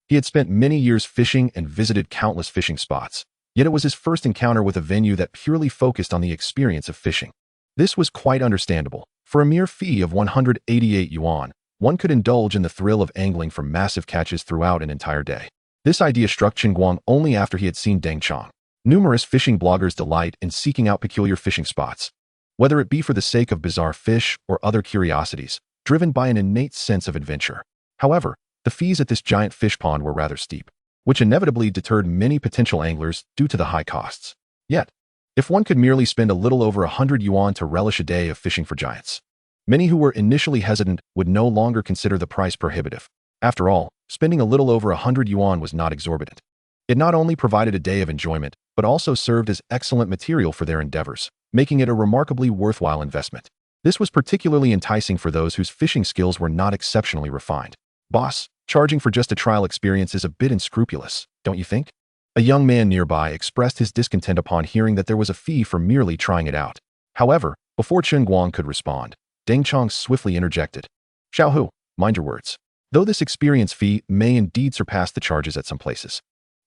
He had spent many years fishing and visited countless fishing spots, yet it was his first encounter with a venue that purely focused on the experience of fishing. This was quite understandable. For a mere fee of 188 yuan, one could indulge in the thrill of angling for massive catches throughout an entire day. This idea struck Chen Guang only after he had seen Deng Chong. Numerous fishing bloggers delight in seeking out peculiar fishing spots, whether it be for the sake of bizarre fish or other curiosities, driven by an innate sense of adventure. However, The fees at this giant fish pond were rather steep, which inevitably deterred many potential anglers due to the high costs. Yet, if one could merely spend a little over 100 yuan to relish a day of fishing for giants, many who were initially hesitant would no longer consider the price prohibitive. After all, spending a little over 100 yuan was not exorbitant. It not only provided a day of enjoyment, but also served as excellent material for their endeavors, making it a remarkably worthwhile investment. This was particularly enticing for those whose fishing skills were not exceptionally refined. Boss, charging for just a trial experience is a bit unscrupulous, don't you think? A young man nearby expressed his discontent upon hearing that there was a fee for merely trying it out. However, before Chen Guang could respond, Deng Chong swiftly interjected. Xiaohu, mind your words. Though this experience fee may indeed surpass the charges at some places,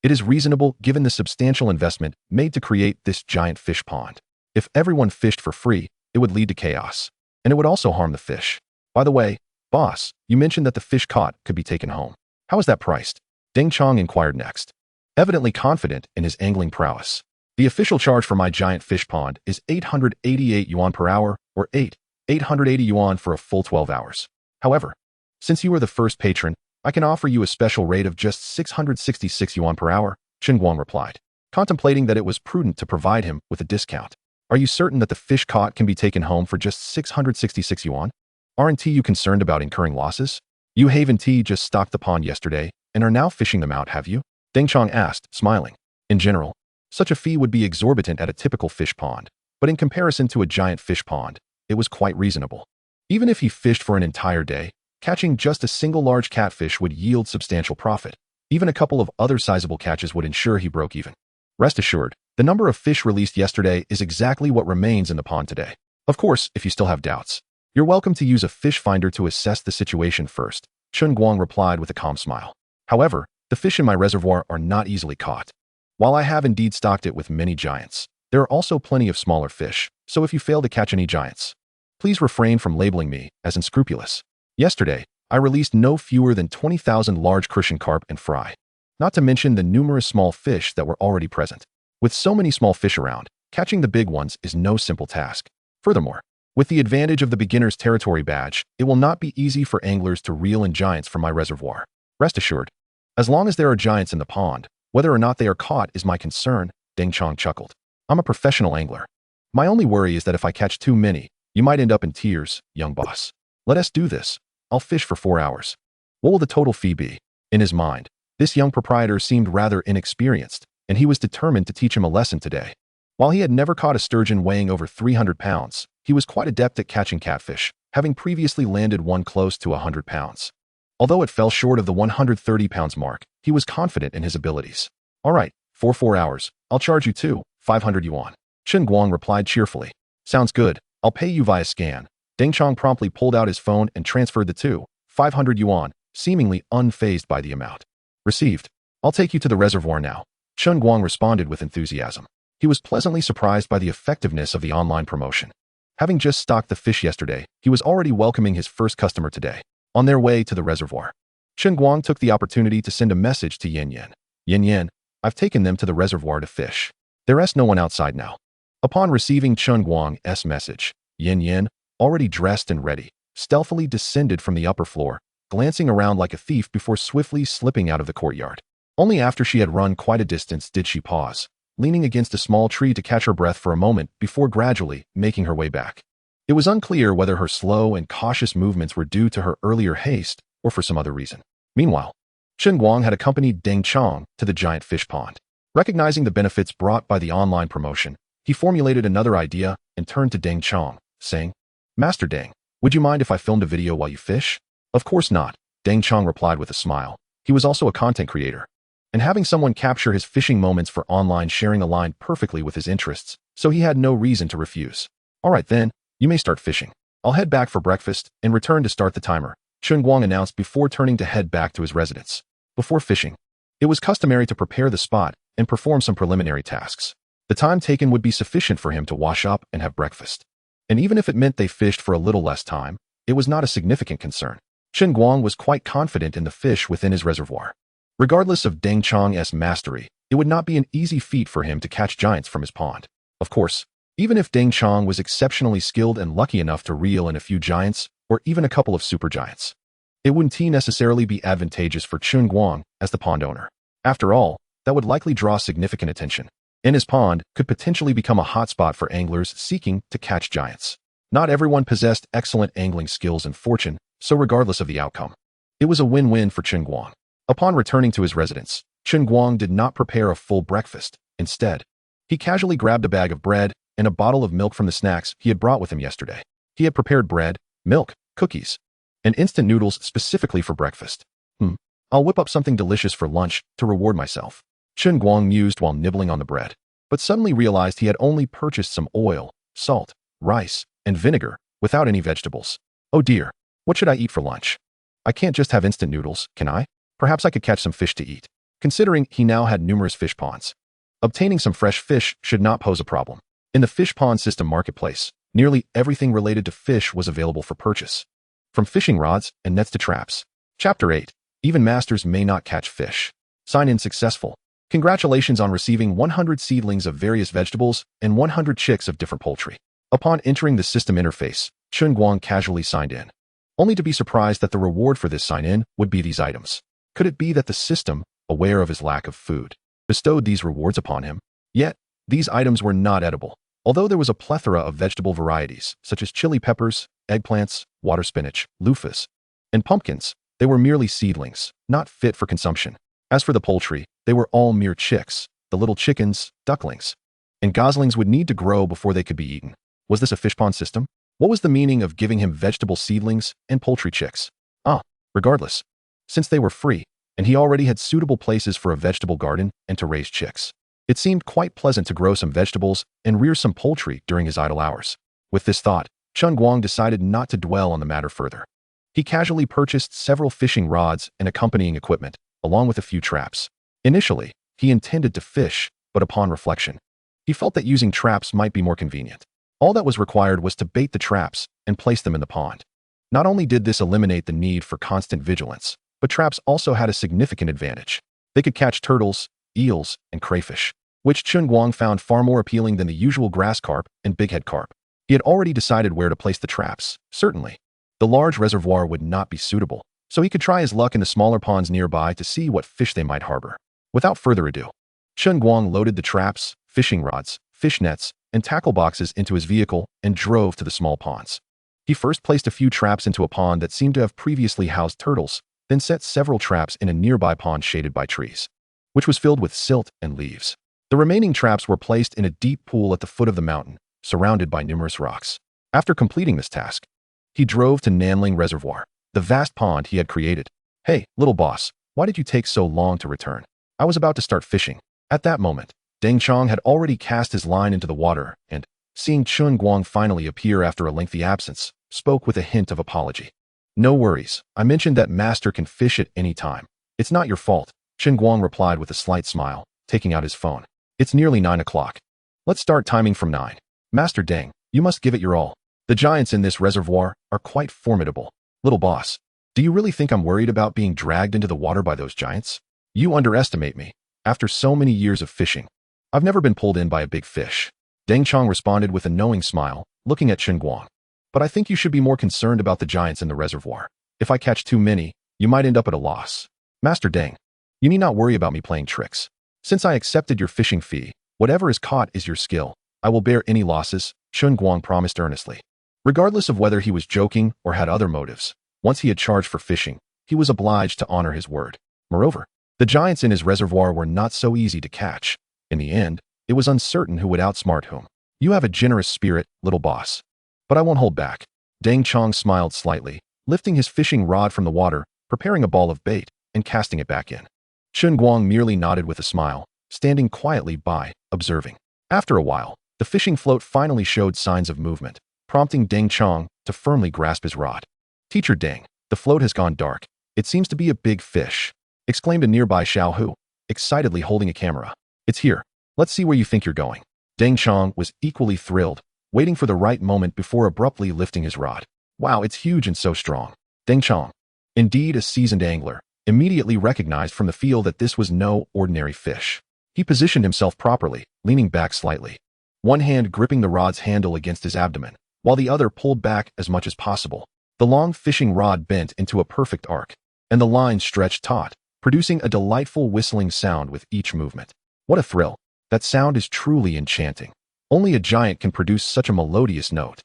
it is reasonable given the substantial investment made to create this giant fish pond. If everyone fished for free, it would lead to chaos, and it would also harm the fish. By the way, boss, you mentioned that the fish caught could be taken home. How is that priced? Deng Chong inquired next, evidently confident in his angling prowess. The official charge for my giant fish pond is 888 yuan per hour, or 880 yuan for a full 12 hours. However, since you are the first patron, I can offer you a special rate of just 666 yuan per hour, Chen Guang replied, contemplating that it was prudent to provide him with a discount. Are you certain that the fish caught can be taken home for just 666 yuan? Aren't you concerned about incurring losses? You Haven Tea just stocked the pond yesterday and are now fishing them out, have you? Deng Chong asked, smiling. In general, such a fee would be exorbitant at a typical fish pond, but in comparison to a giant fish pond, it was quite reasonable. Even if he fished for an entire day, catching just a single large catfish would yield substantial profit. Even a couple of other sizable catches would ensure he broke even. Rest assured, the number of fish released yesterday is exactly what remains in the pond today. Of course, if you still have doubts, you're welcome to use a fish finder to assess the situation first, Chen Guang replied with a calm smile. However, the fish in my reservoir are not easily caught. While I have indeed stocked it with many giants, there are also plenty of smaller fish, so if you fail to catch any giants, please refrain from labeling me as unscrupulous. Yesterday, I released no fewer than 20,000 large crucian carp and fry, not to mention the numerous small fish that were already present. With so many small fish around, catching the big ones is no simple task. Furthermore, with the advantage of the beginner's territory badge, it will not be easy for anglers to reel in giants from my reservoir. Rest assured, as long as there are giants in the pond, whether or not they are caught is my concern, Deng Chong chuckled. I'm a professional angler. My only worry is that if I catch too many, you might end up in tears, young boss. Let us do this. I'll fish for 4 hours. What will the total fee be? In his mind, this young proprietor seemed rather inexperienced, and he was determined to teach him a lesson today. While he had never caught a sturgeon weighing over 300 pounds, he was quite adept at catching catfish, having previously landed one close to 100 pounds. Although it fell short of the 130 pounds mark, he was confident in his abilities. All right, for 4 hours, I'll charge you 500 yuan. Chen Guang replied cheerfully. Sounds good, I'll pay you via scan. Deng Chong promptly pulled out his phone and transferred the 500 yuan, seemingly unfazed by the amount. Received. I'll take you to the reservoir now. Chen Guang responded with enthusiasm. He was pleasantly surprised by the effectiveness of the online promotion. Having just stocked the fish yesterday, he was already welcoming his first customer today. On their way to the reservoir, Chen Guang took the opportunity to send a message to Yan Yan. Yan Yan, I've taken them to the reservoir to fish. There's no one outside now. Upon receiving Chen Guang's message, Yan Yan, already dressed and ready, stealthily descended from the upper floor, glancing around like a thief before swiftly slipping out of the courtyard. Only after she had run quite a distance did she pause, leaning against a small tree to catch her breath for a moment before gradually making her way back. It was unclear whether her slow and cautious movements were due to her earlier haste or for some other reason. Meanwhile, Chen Guang had accompanied Deng Chong to the giant fish pond. Recognizing the benefits brought by the online promotion, he formulated another idea and turned to Deng Chong, saying, Master Deng, would you mind if I filmed a video while you fish? Of course not, Deng Chong replied with a smile. He was also a content creator, and having someone capture his fishing moments for online sharing aligned perfectly with his interests, so he had no reason to refuse. All right then, you may start fishing. I'll head back for breakfast and return to start the timer, Chen Guang announced before turning to head back to his residence. Before fishing, it was customary to prepare the spot and perform some preliminary tasks. The time taken would be sufficient for him to wash up and have breakfast. And even if it meant they fished for a little less time, it was not a significant concern. Chen Guang was quite confident in the fish within his reservoir. Regardless of Deng Chong's mastery, it would not be an easy feat for him to catch giants from his pond. Of course, even if Deng Chong was exceptionally skilled and lucky enough to reel in a few giants, or even a couple of supergiants, It wouldn't necessarily be advantageous for Chen Guang as the pond owner. After all, that would likely draw significant attention. And his pond could potentially become a hotspot for anglers seeking to catch giants. Not everyone possessed excellent angling skills and fortune, so regardless of the outcome, it was a win-win for Chen Guang. Upon returning to his residence, Chen Guang did not prepare a full breakfast. Instead, he casually grabbed a bag of bread and a bottle of milk from the snacks he had brought with him yesterday. He had prepared bread, milk, cookies, and instant noodles specifically for breakfast. I'll whip up something delicious for lunch to reward myself, Chen Guang mused while nibbling on the bread, but suddenly realized he had only purchased some oil, salt, rice, and vinegar without any vegetables. Oh dear, what should I eat for lunch? I can't just have instant noodles, can I? Perhaps I could catch some fish to eat. Considering he now had numerous fish ponds, obtaining some fresh fish should not pose a problem. In the fish pond system marketplace, nearly everything related to fish was available for purchase, from fishing rods and nets to traps. Chapter 8. Even masters may not catch fish. Sign in successful. Congratulations on receiving 100 seedlings of various vegetables and 100 chicks of different poultry. Upon entering the system interface, Chen Guang casually signed in, only to be surprised that the reward for this sign-in would be these items. Could it be that the system, aware of his lack of food, bestowed these rewards upon him? Yet, these items were not edible, although there was a plethora of vegetable varieties, such as chili peppers, eggplants, water spinach, loofahs, and pumpkins. They were merely seedlings, not fit for consumption. As for the poultry, they were all mere chicks. The little chickens, ducklings, and goslings would need to grow before they could be eaten. Was this a fish pond system? What was the meaning of giving him vegetable seedlings and poultry chicks? Regardless, since they were free, and he already had suitable places for a vegetable garden and to raise chicks, it seemed quite pleasant to grow some vegetables and rear some poultry during his idle hours. With this thought, Chen Guang decided not to dwell on the matter further. He casually purchased several fishing rods and accompanying equipment, along with a few traps. Initially, he intended to fish, but upon reflection, he felt that using traps might be more convenient. All that was required was to bait the traps and place them in the pond. Not only did this eliminate the need for constant vigilance, but traps also had a significant advantage. They could catch turtles, eels, and crayfish, which Chen Guang found far more appealing than the usual grass carp and bighead carp. He had already decided where to place the traps. Certainly, the large reservoir would not be suitable, so he could try his luck in the smaller ponds nearby to see what fish they might harbor. Without further ado, Chen Guang loaded the traps, fishing rods, fish nets, and tackle boxes into his vehicle and drove to the small ponds. He first placed a few traps into a pond that seemed to have previously housed turtles, then set several traps in a nearby pond shaded by trees, which was filled with silt and leaves. The remaining traps were placed in a deep pool at the foot of the mountain, surrounded by numerous rocks. After completing this task, he drove to Nanling Reservoir, the vast pond he had created. Hey, little boss, why did you take so long to return? I was about to start fishing. At that moment, Deng Chong had already cast his line into the water and, seeing Chen Guang finally appear after a lengthy absence, spoke with a hint of apology. No worries, I mentioned that master can fish at any time. It's not your fault, Chen Guang replied with a slight smile, taking out his phone. It's nearly 9 o'clock. Let's start timing from 9. Master Deng, you must give it your all. The giants in this reservoir are quite formidable. Little boss, do you really think I'm worried about being dragged into the water by those giants? You underestimate me. After so many years of fishing, I've never been pulled in by a big fish. Deng Chong responded with a knowing smile, looking at Chen Guang. But I think you should be more concerned about the giants in the reservoir. If I catch too many, you might end up at a loss. Master Deng, you need not worry about me playing tricks. Since I accepted your fishing fee, whatever is caught is your skill. I will bear any losses, Chen Guang promised earnestly. Regardless of whether he was joking or had other motives, once he had charged for fishing, he was obliged to honor his word. Moreover, the giants in his reservoir were not so easy to catch. In the end, it was uncertain who would outsmart whom. You have a generous spirit, little boss. But I won't hold back. Deng Chong smiled slightly, lifting his fishing rod from the water, preparing a ball of bait, and casting it back in. Chen Guang merely nodded with a smile, standing quietly by, observing. After a while, the fishing float finally showed signs of movement, prompting Deng Chong to firmly grasp his rod. Teacher Deng, the float has gone dark. It seems to be a big fish, exclaimed a nearby Xiao Hu, excitedly holding a camera. It's here. Let's see where you think you're going. Deng Chong was equally thrilled, waiting for the right moment before abruptly lifting his rod. Wow, it's huge and so strong. Deng Chong, indeed a seasoned angler, immediately recognized from the feel that this was no ordinary fish. He positioned himself properly, leaning back slightly, one hand gripping the rod's handle against his abdomen, while the other pulled back as much as possible. The long fishing rod bent into a perfect arc, and the line stretched taut, producing a delightful whistling sound with each movement. What a thrill! That sound is truly enchanting. Only a giant can produce such a melodious note.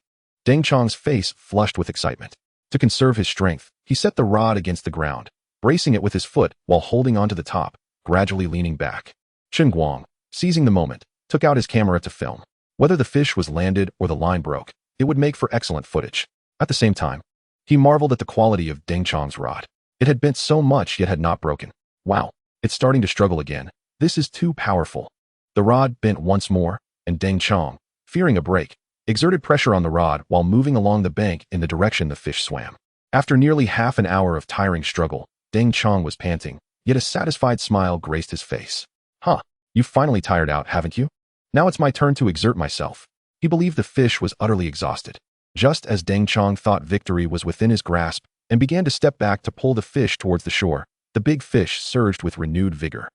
Deng Chong's face flushed with excitement. To conserve his strength, he set the rod against the ground, bracing it with his foot while holding onto the top, gradually leaning back. Chen Guang, seizing the moment, took out his camera to film. Whether the fish was landed or the line broke, it would make for excellent footage. At the same time, he marveled at the quality of Deng Chong's rod. It had bent so much yet had not broken. Wow, it's starting to struggle again. This is too powerful. The rod bent once more, and Deng Chong, fearing a break, exerted pressure on the rod while moving along the bank in the direction the fish swam. After nearly half an hour of tiring struggle, Deng Chong was panting, yet a satisfied smile graced his face. Huh, you've finally tired out, haven't you? Now it's my turn to exert myself. He believed the fish was utterly exhausted. Just as Deng Chong thought victory was within his grasp and began to step back to pull the fish towards the shore, the big fish surged with renewed vigor.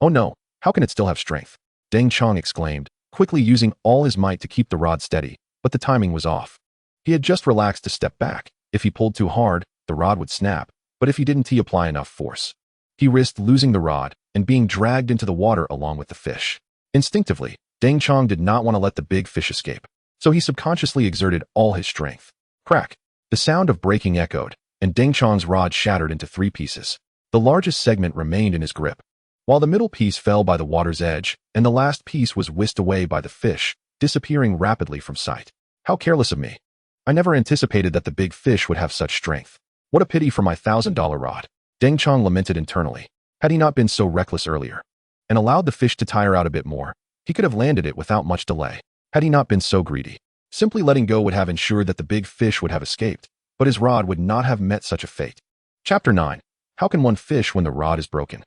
Oh no, how can it still have strength? Deng Chong exclaimed, quickly using all his might to keep the rod steady, but the timing was off. He had just relaxed to step back. If he pulled too hard, the rod would snap, but if he didn't apply enough force, he risked losing the rod and being dragged into the water along with the fish. Instinctively, Deng Chong did not want to let the big fish escape, so he subconsciously exerted all his strength. Crack! The sound of breaking echoed, and Deng Chong's rod shattered into 3 pieces. The largest segment remained in his grip, while the middle piece fell by the water's edge, and the last piece was whisked away by the fish, disappearing rapidly from sight. How careless of me. I never anticipated that the big fish would have such strength. What a pity for my $1,000 rod. Deng Chong lamented internally. Had he not been so reckless earlier, and allowed the fish to tire out a bit more, he could have landed it without much delay. Had he not been so greedy, simply letting go would have ensured that the big fish would have escaped, but his rod would not have met such a fate. Chapter 9. How can one fish when the rod is broken?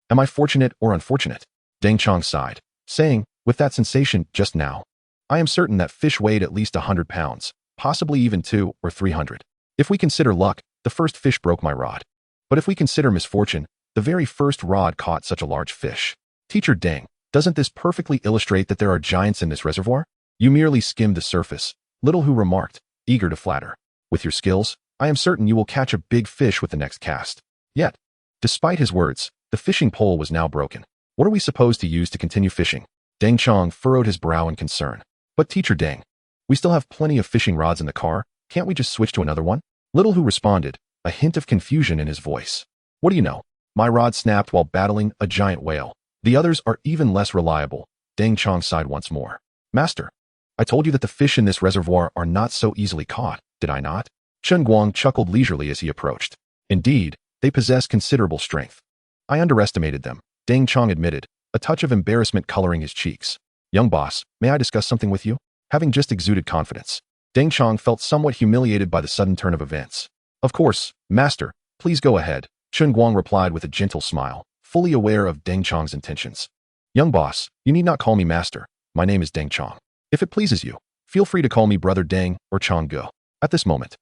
Am I fortunate or unfortunate? Deng Chong sighed, saying, with that sensation just now, I am certain that fish weighed at least 100 pounds, possibly even 200 or 300. If we consider luck, the first fish broke my rod. But if we consider misfortune, the very first rod caught such a large fish. Teacher Deng, doesn't this perfectly illustrate that there are giants in this reservoir? You merely skimmed the surface, Little Who remarked, eager to flatter. With your skills, I am certain you will catch a big fish with the next cast. Yet, despite his words, the fishing pole was now broken. What are we supposed to use to continue fishing? Deng Chong furrowed his brow in concern. But Teacher Deng, we still have plenty of fishing rods in the car. Can't we just switch to another one? Little Who responded, a hint of confusion in his voice. What do you know? My rod snapped while battling a giant whale. The others are even less reliable. Deng Chong sighed once more. Master, I told you that the fish in this reservoir are not so easily caught, did I not? Chen Guang chuckled leisurely as he approached. Indeed, they possess considerable strength. I underestimated them, Deng Chong admitted, a touch of embarrassment coloring his cheeks. Young boss, may I discuss something with you? Having just exuded confidence, Deng Chong felt somewhat humiliated by the sudden turn of events. Of course, master, please go ahead, Chen Guang replied with a gentle smile, fully aware of Deng Chong's intentions. Young boss, you need not call me master. My name is Deng Chong. If it pleases you, feel free to call me Brother Deng or Chong Go. At this moment,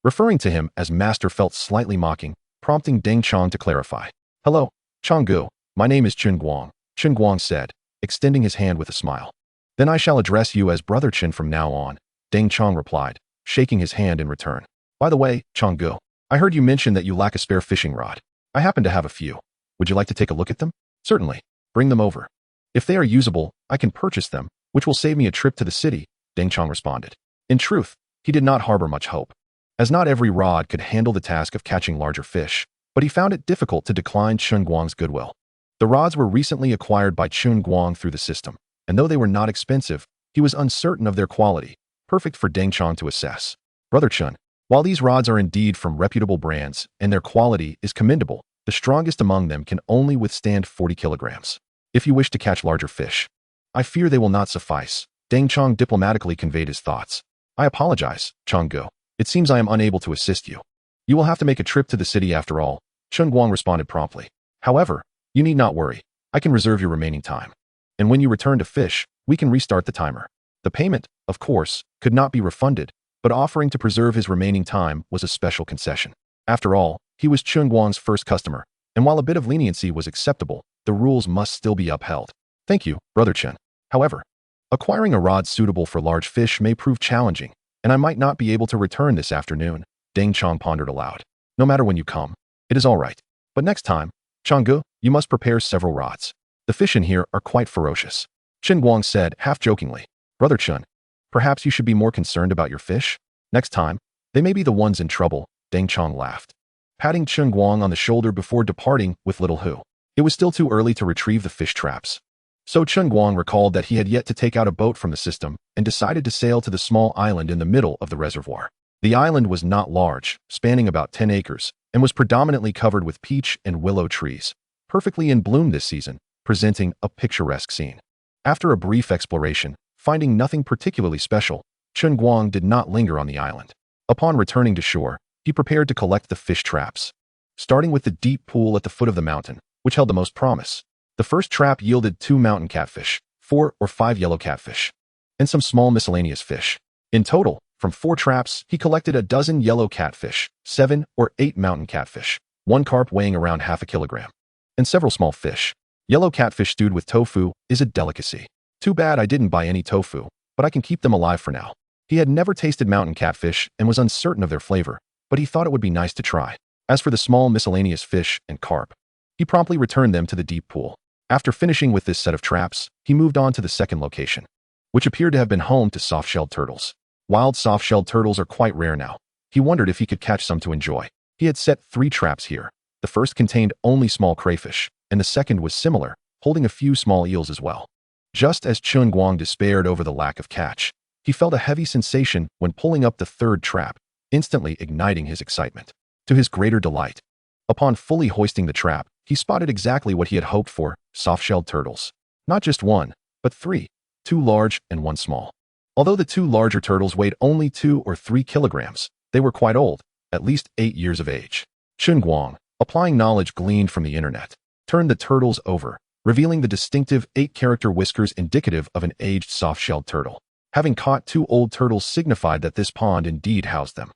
referring to him as master felt slightly mocking, prompting Deng Chong to clarify. Hello, Chong Go. My name is Chen Guang, Chen Guang said, extending his hand with a smile. Then I shall address you as Brother Chen from now on, Deng Chong replied, shaking his hand in return. By the way, Chong Go, I heard you mention that you lack a spare fishing rod. I happen to have a few. Would you like to take a look at them? Certainly. Bring them over. If they are usable, I can purchase them, which will save me a trip to the city, Deng Chong responded. In truth, he did not harbor much hope, as not every rod could handle the task of catching larger fish, but he found it difficult to decline Chen Guang's goodwill. The rods were recently acquired by Chen Guang through the system, and though they were not expensive, he was uncertain of their quality, perfect for Deng Chong to assess. Brother Chen, while these rods are indeed from reputable brands and their quality is commendable, the strongest among them can only withstand 40 kilograms. If you wish to catch larger fish, I fear they will not suffice. Deng Chong diplomatically conveyed his thoughts. I apologize, Chong Go. It seems I am unable to assist you. You will have to make a trip to the city after all, Chen Guang responded promptly. However, you need not worry. I can reserve your remaining time. And when you return to fish, we can restart the timer. The payment, of course, could not be refunded, but offering to preserve his remaining time was a special concession. After all, he was Chen Guang's first customer, and while a bit of leniency was acceptable, the rules must still be upheld. Thank you, Brother Chen. However, acquiring a rod suitable for large fish may prove challenging, and I might not be able to return this afternoon. Deng Chong pondered aloud. No matter when you come, it is all right. But next time, Changgu, you must prepare several rods. The fish in here are quite ferocious. Chen Guang said, half-jokingly. Brother Chen, perhaps you should be more concerned about your fish? Next time, they may be the ones in trouble, Deng Chong laughed, patting Chen Guang on the shoulder before departing with little Hu. It was still too early to retrieve the fish traps. So Chen Guang recalled that he had yet to take out a boat from the system and decided to sail to the small island in the middle of the reservoir. The island was not large, spanning about 10 acres, and was predominantly covered with peach and willow trees, perfectly in bloom this season, presenting a picturesque scene. After a brief exploration, finding nothing particularly special, Chen Guang did not linger on the island. Upon returning to shore, he prepared to collect the fish traps. Starting with the deep pool at the foot of the mountain, which held the most promise. The first trap yielded 2 mountain catfish, 4 or 5 yellow catfish, and some small miscellaneous fish. In total, from 4 traps, he collected a dozen yellow catfish, 7 or 8 mountain catfish, 1 carp weighing around half a kilogram, and several small fish. Yellow catfish stewed with tofu is a delicacy. Too bad I didn't buy any tofu, but I can keep them alive for now. He had never tasted mountain catfish and was uncertain of their flavor, but he thought it would be nice to try. As for the small miscellaneous fish and carp, he promptly returned them to the deep pool. After finishing with this set of traps, he moved on to the second location, which appeared to have been home to soft-shelled turtles. Wild soft-shelled turtles are quite rare now. He wondered if he could catch some to enjoy. He had set 3 traps here. The first contained only small crayfish, and the second was similar, holding a few small eels as well. Just as Chen Guang despaired over the lack of catch, he felt a heavy sensation when pulling up the third trap, instantly igniting his excitement. To his greater delight, upon fully hoisting the trap, he spotted exactly what he had hoped for, soft-shelled turtles. Not just 1, but 3, 2 large and 1 small. Although the 2 larger turtles weighed only 2 or 3 kilograms, they were quite old, at least 8 years of age. Chen Guang, applying knowledge gleaned from the internet, turned the turtles over, revealing the distinctive 8-character whiskers indicative of an aged soft-shelled turtle. Having caught 2 old turtles signified that this pond indeed housed them,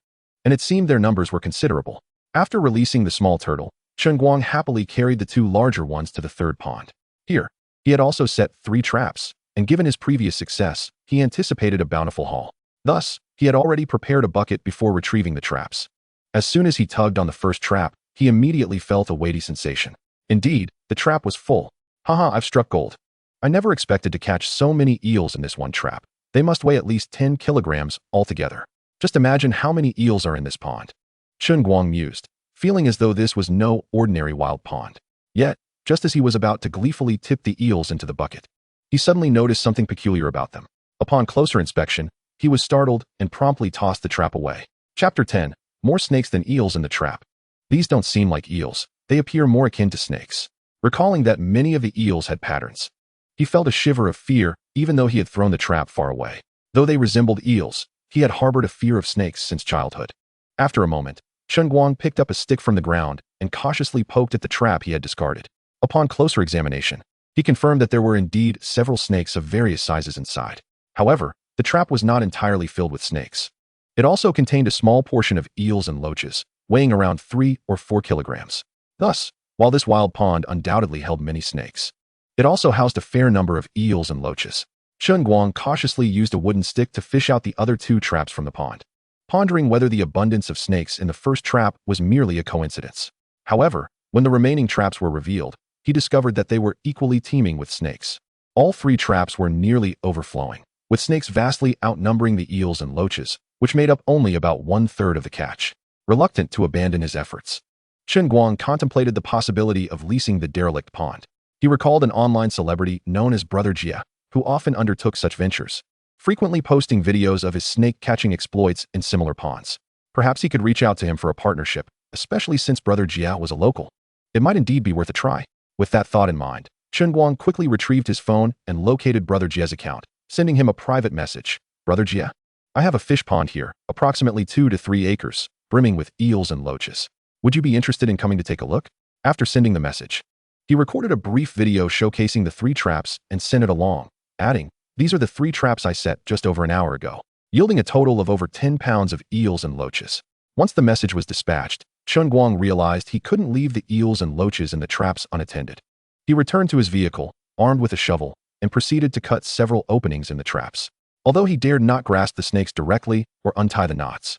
and it seemed their numbers were considerable. After releasing the small turtle, Chen Guang happily carried the 2 larger ones to the third pond. Here, he had also set 3 traps, and given his previous success, he anticipated a bountiful haul. Thus, he had already prepared a bucket before retrieving the traps. As soon as he tugged on the first trap, he immediately felt a weighty sensation. Indeed, the trap was full. Haha, I've struck gold. I never expected to catch so many eels in this one trap. They must weigh at least 10 kilograms altogether. Just imagine how many eels are in this pond. Chen Guang mused, feeling as though this was no ordinary wild pond. Yet, just as he was about to gleefully tip the eels into the bucket, he suddenly noticed something peculiar about them. Upon closer inspection, he was startled and promptly tossed the trap away. Chapter 10. More snakes than eels in the trap. These don't seem like eels. They appear more akin to snakes. Recalling that many of the eels had patterns, he felt a shiver of fear even though he had thrown the trap far away. Though they resembled eels, he had harbored a fear of snakes since childhood. After a moment, Chen Guang picked up a stick from the ground and cautiously poked at the trap he had discarded. Upon closer examination, he confirmed that there were indeed several snakes of various sizes inside. However, the trap was not entirely filled with snakes. It also contained a small portion of eels and loaches, weighing around 3 or 4 kilograms. Thus, while this wild pond undoubtedly held many snakes, it also housed a fair number of eels and loaches. Chen Guang cautiously used a wooden stick to fish out the other 2 traps from the pond, pondering whether the abundance of snakes in the first trap was merely a coincidence. However, when the remaining traps were revealed, he discovered that they were equally teeming with snakes. All 3 traps were nearly overflowing, with snakes vastly outnumbering the eels and loaches, which made up only about 1/3 of the catch. Reluctant to abandon his efforts, Chen Guang contemplated the possibility of leasing the derelict pond. He recalled an online celebrity known as Brother Jia, who often undertook such ventures, frequently posting videos of his snake-catching exploits in similar ponds. Perhaps he could reach out to him for a partnership, especially since Brother Jia was a local. It might indeed be worth a try. With that thought in mind, Chen Guang quickly retrieved his phone and located Brother Jia's account, sending him a private message. Brother Jia, I have a fish pond here, approximately 2 to 3 acres, brimming with eels and loaches. Would you be interested in coming to take a look? After sending the message, he recorded a brief video showcasing the 3 traps and sent it along, adding, "These are the 3 traps I set just over an hour ago," yielding a total of over 10 pounds of eels and loaches. Once the message was dispatched, Chen Guang realized he couldn't leave the eels and loaches in the traps unattended. He returned to his vehicle, armed with a shovel, and proceeded to cut several openings in the traps. Although he dared not grasp the snakes directly or untie the knots,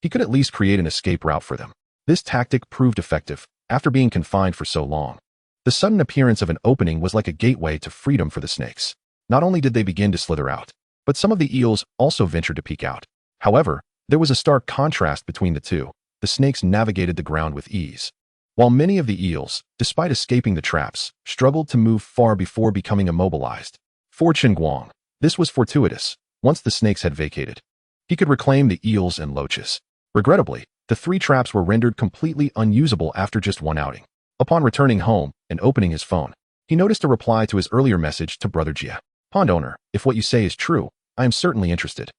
he could at least create an escape route for them. This tactic proved effective after being confined for so long. The sudden appearance of an opening was like a gateway to freedom for the snakes. Not only did they begin to slither out, but some of the eels also ventured to peek out. However, there was a stark contrast between the two. The snakes navigated the ground with ease, while many of the eels, despite escaping the traps, struggled to move far before becoming immobilized. For Chen Guang, this was fortuitous. Once the snakes had vacated, he could reclaim the eels and loaches. Regrettably, the 3 traps were rendered completely unusable after just one outing. Upon returning home and opening his phone, he noticed a reply to his earlier message to Brother Jia. Pond owner, if what you say is true, I am certainly interested.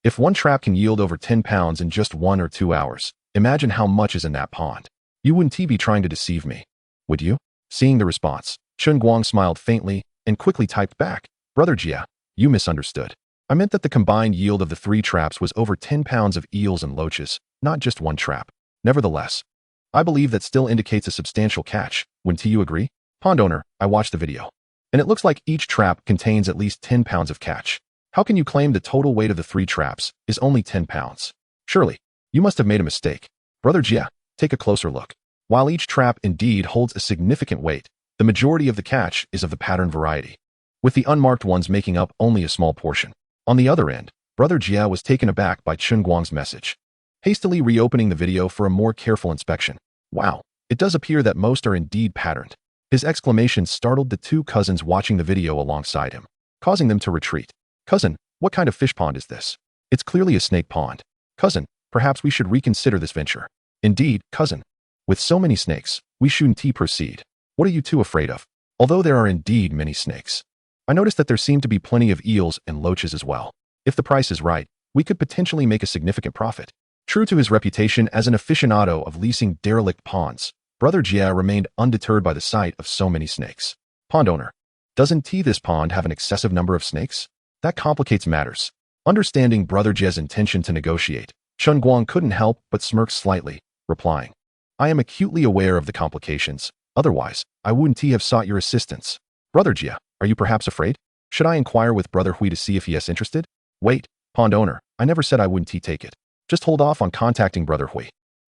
If one trap can yield over 10 pounds in just 1 or 2 hours, imagine how much is in that pond. You wouldn't be trying to deceive me, would you? Seeing the response, Chen Guang smiled faintly and quickly typed back, Brother Jia, you misunderstood. I meant that the combined yield of the 3 traps was over 10 pounds of eels and loaches, not just one trap. Nevertheless, I believe that still indicates a substantial catch. Wouldn't you agree? Pond owner, I watched the video, and it looks like each trap contains at least 10 pounds of catch. How can you claim the total weight of the 3 traps is only 10 pounds? Surely, you must have made a mistake. Brother Jia, take a closer look. While each trap indeed holds a significant weight, the majority of the catch is of the pattern variety, with the unmarked ones making up only a small portion. On the other end, Brother Jia was taken aback by Chen Guang's message, hastily reopening the video for a more careful inspection. Wow, it does appear that most are indeed patterned. His exclamation startled the 2 cousins watching the video alongside him, causing them to retreat. Cousin, what kind of fish pond is this? It's clearly a snake pond. Cousin, perhaps we should reconsider this venture. Indeed, cousin. With so many snakes, we shouldn't proceed. What are you 2 afraid of? Although there are indeed many snakes, I noticed that there seem to be plenty of eels and loaches as well. If the price is right, we could potentially make a significant profit. True to his reputation as an aficionado of leasing derelict ponds, Brother Jia remained undeterred by the sight of so many snakes. Pond owner, doesn't this pond have an excessive number of snakes? That complicates matters. Understanding Brother Jia's intention to negotiate, Chen Guang couldn't help but smirk slightly, replying, I am acutely aware of the complications, otherwise, I wouldn't have sought your assistance. Brother Jia, are you perhaps afraid? Should I inquire with Brother Hui to see if he is interested? Wait, pond owner, I never said I wouldn't take it. Just hold off on contacting Brother Hui.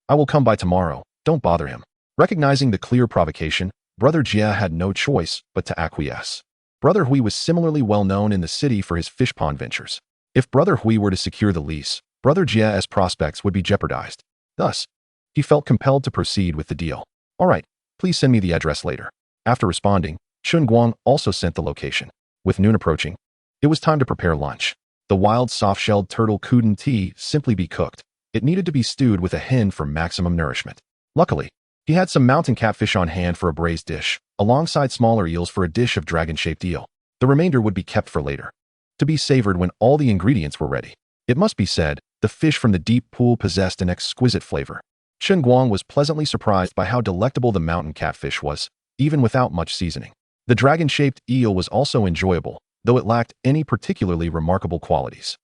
I will come by tomorrow, don't bother him. Recognizing the clear provocation, Brother Jia had no choice but to acquiesce. Brother Hui was similarly well known in the city for his fish pond ventures. If Brother Hui were to secure the lease, Brother Jia's prospects would be jeopardized. Thus, he felt compelled to proceed with the deal. All right, please send me the address later. After responding, Chen Guang also sent the location. With noon approaching, it was time to prepare lunch. The wild soft-shelled turtle couldn't simply be cooked. It needed to be stewed with a hen for maximum nourishment. Luckily, he had some mountain catfish on hand for a braised dish, alongside smaller eels for a dish of dragon-shaped eel. The remainder would be kept for later, to be savored when all the ingredients were ready. It must be said, the fish from the deep pool possessed an exquisite flavor. Chen Guang was pleasantly surprised by how delectable the mountain catfish was, even without much seasoning. The dragon-shaped eel was also enjoyable, though it lacked any particularly remarkable qualities.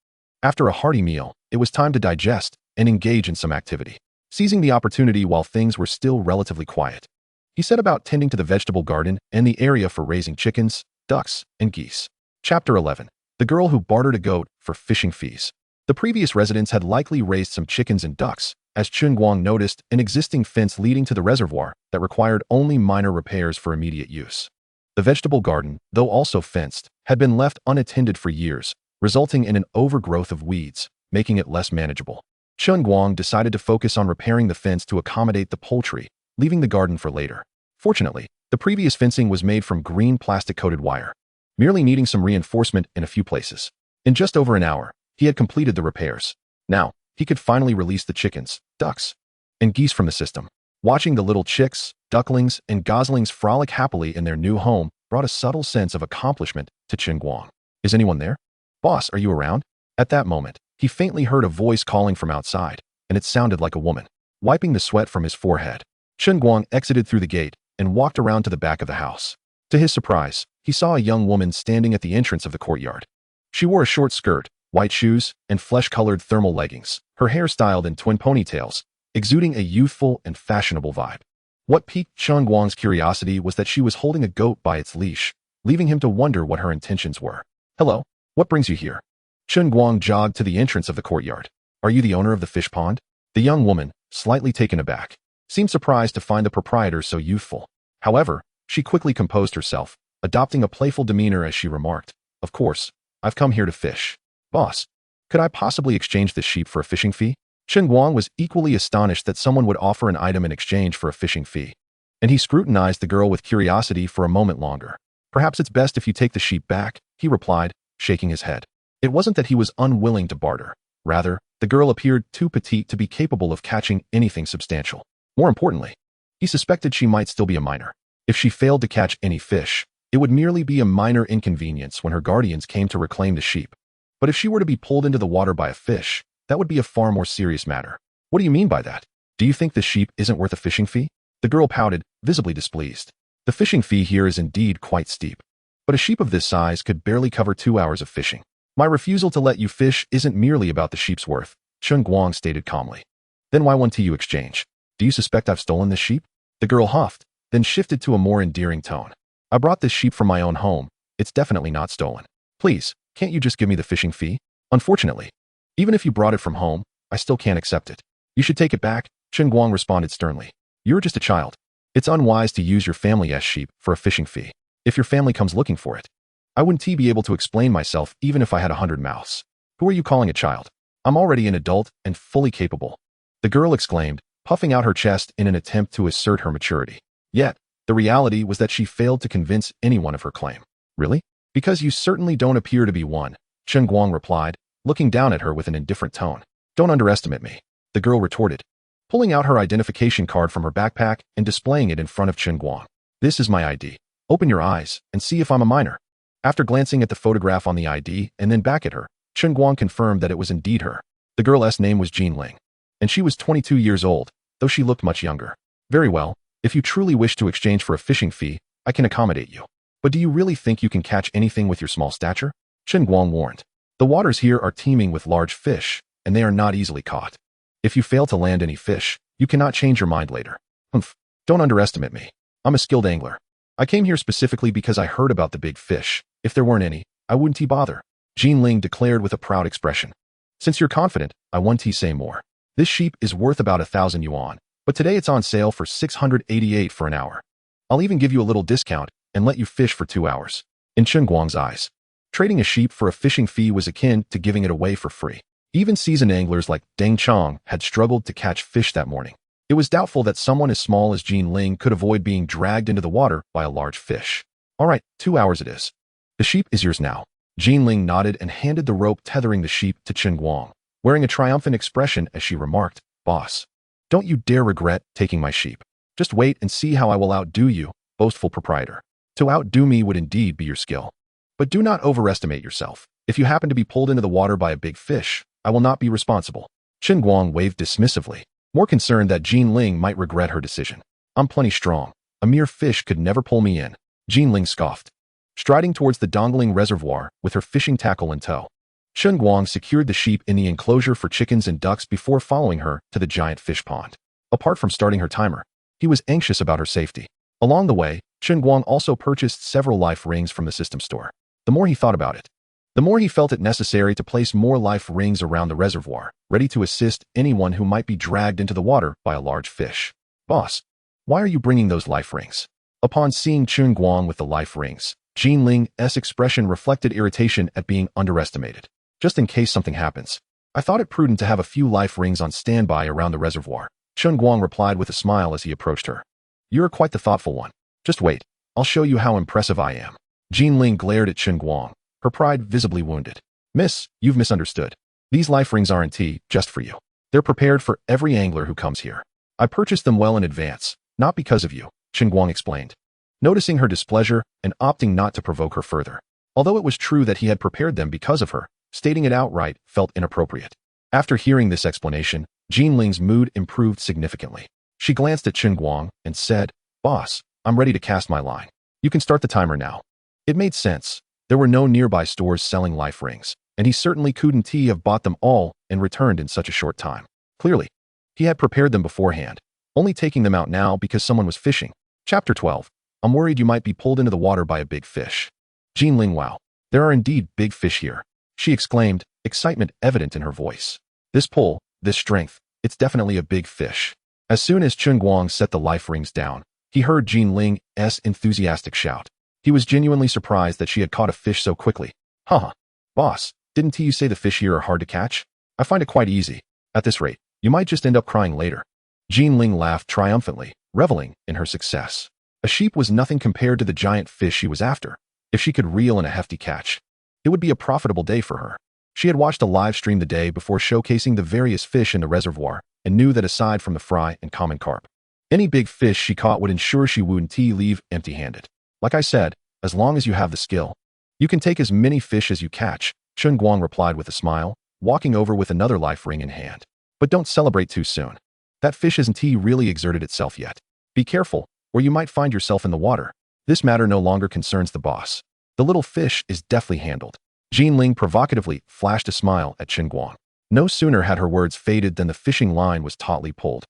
After a hearty meal, it was time to digest and engage in some activity. Seizing the opportunity while things were still relatively quiet, he set about tending to the vegetable garden and the area for raising chickens, ducks, and geese. Chapter 11. The girl who bartered a goat for fishing fees. The previous residents had likely raised some chickens and ducks, as Chen Guang noticed an existing fence leading to the reservoir that required only minor repairs for immediate use. The vegetable garden, though also fenced, had been left unattended for years, resulting in an overgrowth of weeds, making it less manageable. Chen Guang decided to focus on repairing the fence to accommodate the poultry, leaving the garden for later. Fortunately, the previous fencing was made from green plastic-coated wire, merely needing some reinforcement in a few places. In just over an hour, he had completed the repairs. Now, he could finally release the chickens, ducks, and geese from the system. Watching the little chicks, ducklings, and goslings frolic happily in their new home brought a subtle sense of accomplishment to Chen Guang. Is anyone there? Boss, are you around? At that moment, he faintly heard a voice calling from outside, and it sounded like a woman. Wiping the sweat from his forehead, Chen Guang exited through the gate and walked around to the back of the house. To his surprise, he saw a young woman standing at the entrance of the courtyard. She wore a short skirt, white shoes, and flesh-colored thermal leggings, her hair styled in twin ponytails, exuding a youthful and fashionable vibe. What piqued Chen Guang's curiosity was that she was holding a goat by its leash, leaving him to wonder what her intentions were. Hello, what brings you here? Chen Guang jogged to the entrance of the courtyard. Are you the owner of the fish pond? The young woman, slightly taken aback, seemed surprised to find the proprietor so youthful. However, she quickly composed herself, adopting a playful demeanor as she remarked, "Of course, I've come here to fish. Boss, could I possibly exchange this sheep for a fishing fee?" Chen Guang was equally astonished that someone would offer an item in exchange for a fishing fee, and he scrutinized the girl with curiosity for a moment longer. "Perhaps it's best if you take the sheep back," he replied, shaking his head. It wasn't that he was unwilling to barter. Rather, the girl appeared too petite to be capable of catching anything substantial. More importantly, he suspected she might still be a minor. If she failed to catch any fish, it would merely be a minor inconvenience when her guardians came to reclaim the sheep. But if she were to be pulled into the water by a fish, that would be a far more serious matter. "What do you mean by that? Do you think the sheep isn't worth a fishing fee?" The girl pouted, visibly displeased. "The fishing fee here is indeed quite steep. But a sheep of this size could barely cover 2 hours of fishing. My refusal to let you fish isn't merely about the sheep's worth," Chen Guang stated calmly. "Then why won't you exchange? Do you suspect I've stolen this sheep?" The girl huffed, then shifted to a more endearing tone. "I brought this sheep from my own home. It's definitely not stolen. Please, can't you just give me the fishing fee?" "Unfortunately, even if you brought it from home, I still can't accept it. You should take it back," Chen Guang responded sternly. "You're just a child. It's unwise to use your family's sheep for a fishing fee. If your family comes looking for it, I wouldn't be able to explain myself even if I had 100 mouths. Who are you calling a child? I'm already an adult and fully capable," the girl exclaimed, puffing out her chest in an attempt to assert her maturity. Yet, the reality was that she failed to convince anyone of her claim. "Really? Because you certainly don't appear to be one," Chen Guang replied, looking down at her with an indifferent tone. "Don't underestimate me," the girl retorted, pulling out her identification card from her backpack and displaying it in front of Chen Guang. "This is my ID. Open your eyes and see if I'm a minor." After glancing at the photograph on the ID and then back at her, Chen Guang confirmed that it was indeed her. The girl's name was Jean Ling, and she was 22 years old, though she looked much younger. "Very well, if you truly wish to exchange for a fishing fee, I can accommodate you. But do you really think you can catch anything with your small stature?" Chen Guang warned. "The waters here are teeming with large fish, and they are not easily caught. If you fail to land any fish, you cannot change your mind later." "Humph, don't underestimate me. I'm a skilled angler. I came here specifically because I heard about the big fish. If there weren't any, I wouldn't bother," Jean Ling declared with a proud expression. "Since you're confident, I won't say more. This sheep is worth about 1,000 yuan, but today it's on sale for 688 for an hour. I'll even give you a little discount and let you fish for 2 hours." In Chen Guang's eyes, trading a sheep for a fishing fee was akin to giving it away for free. Even seasoned anglers like Deng Chong had struggled to catch fish that morning. It was doubtful that someone as small as Jean Ling could avoid being dragged into the water by a large fish. "All right, 2 hours it is. The sheep is yours now." Jean Ling nodded and handed the rope tethering the sheep to Chen Guang, wearing a triumphant expression as she remarked, "Boss, don't you dare regret taking my sheep. Just wait and see how I will outdo you, boastful proprietor. To outdo me would indeed be your skill. But do not overestimate yourself. If you happen to be pulled into the water by a big fish, I will not be responsible." Chen Guang waved dismissively, more concerned that Jean Ling might regret her decision. "I'm plenty strong. A mere fish could never pull me in," Jean Ling scoffed, striding towards the Dongling reservoir with her fishing tackle in tow. Chen Guang secured the sheep in the enclosure for chickens and ducks before following her to the giant fish pond. Apart from starting her timer, he was anxious about her safety. Along the way, Chen Guang also purchased several life rings from the system store. The more he thought about it, the more he felt it necessary to place more life rings around the reservoir, ready to assist anyone who might be dragged into the water by a large fish. "Boss, why are you bringing those life rings?" Upon seeing Chen Guang with the life rings, Jean Ling's expression reflected irritation at being underestimated. "Just in case something happens, I thought it prudent to have a few life rings on standby around the reservoir," Chen Guang replied with a smile as he approached her. "You're quite the thoughtful one. Just wait, I'll show you how impressive I am." Jean Ling glared at Chen Guang, her pride visibly wounded. "Miss, you've misunderstood. These life rings aren't just for you. They're prepared for every angler who comes here. I purchased them well in advance, not because of you," Chen Guang explained, noticing her displeasure and opting not to provoke her further. Although it was true that he had prepared them because of her, stating it outright felt inappropriate. After hearing this explanation, Jean Ling's mood improved significantly. She glanced at Chen Guang and said, "Boss, I'm ready to cast my line. You can start the timer now." It made sense. There were no nearby stores selling life rings, and he certainly couldn't have bought them all and returned in such a short time. Clearly, he had prepared them beforehand, only taking them out now because someone was fishing. Chapter 12. I'm worried you might be pulled into the water by a big fish. Jean Ling, wow, there are indeed big fish here, she exclaimed, excitement evident in her voice. This pull, this strength, It's definitely a big fish. As soon as Chen Guang set the life rings down, he heard Jin Ling's enthusiastic shout. He was genuinely surprised that she had caught a fish so quickly. Haha. Boss, didn't you say the fish here are hard to catch? I find it quite easy. At this rate, you might just end up crying later. Jin Ling laughed triumphantly, reveling in her success. A sheep was nothing compared to the giant fish she was after. If she could reel in a hefty catch, it would be a profitable day for her. She had watched a live stream the day before showcasing the various fish in the reservoir and knew that aside from the fry and common carp, any big fish she caught would ensure she wouldn't leave empty-handed. Like I said, as long as you have the skill, you can take as many fish as you catch, Chen Guang replied with a smile, walking over with another life ring in hand. But don't celebrate too soon. That fish hasn't really exerted itself yet. Be careful, or you might find yourself in the water. This matter no longer concerns the boss. The little fish is deftly handled. Jin Ling provocatively flashed a smile at Chen Guang. No sooner had her words faded than the fishing line was tautly pulled,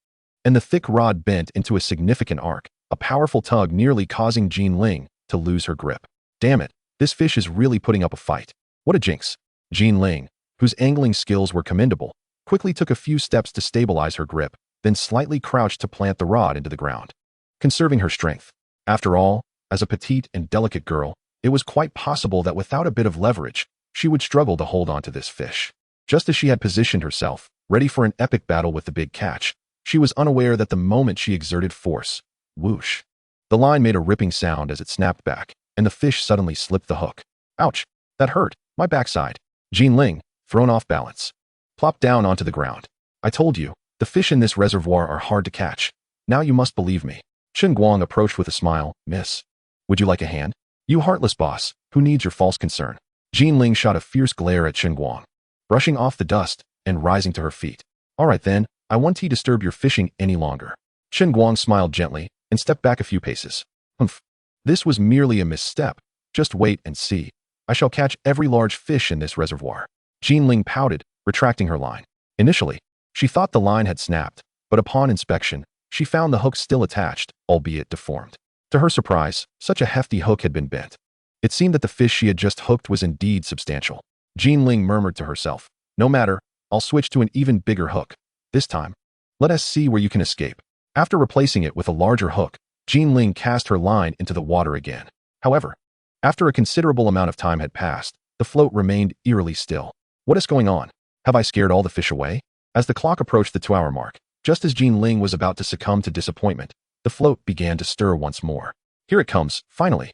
and the thick rod bent into a significant arc, a powerful tug nearly causing Jin Ling to lose her grip. Damn it, this fish is really putting up a fight. What a jinx. Jin Ling, whose angling skills were commendable, quickly took a few steps to stabilize her grip, then slightly crouched to plant the rod into the ground, conserving her strength. After all, as a petite and delicate girl, it was quite possible that without a bit of leverage, she would struggle to hold on to this fish. Just as she had positioned herself, ready for an epic battle with the big catch, she was unaware that the moment she exerted force, whoosh, the line made a ripping sound as it snapped back, and the fish suddenly slipped the hook. Ouch, that hurt, my backside. Jin Ling, thrown off balance, plopped down onto the ground. I told you, the fish in this reservoir are hard to catch. Now you must believe me. Chen Guang approached with a smile. Miss, would you like a hand? You heartless boss, who needs your false concern? Jin Ling shot a fierce glare at Chen Guang, brushing off the dust and rising to her feet. All right then, I won't disturb your fishing any longer. Chen Guang smiled gently and stepped back a few paces. Humph. This was merely a misstep. Just wait and see. I shall catch every large fish in this reservoir. Jin Ling pouted, retracting her line. Initially, she thought the line had snapped, but upon inspection, she found the hook still attached, albeit deformed. To her surprise, such a hefty hook had been bent. It seemed that the fish she had just hooked was indeed substantial. Jin Ling murmured to herself, no matter, I'll switch to an even bigger hook. This time, let us see where you can escape. After replacing it with a larger hook, Jin Ling cast her line into the water again. However, after a considerable amount of time had passed, the float remained eerily still. What is going on? Have I scared all the fish away? As the clock approached the 2-hour mark, just as Jin Ling was about to succumb to disappointment, the float began to stir once more. Here it comes, finally.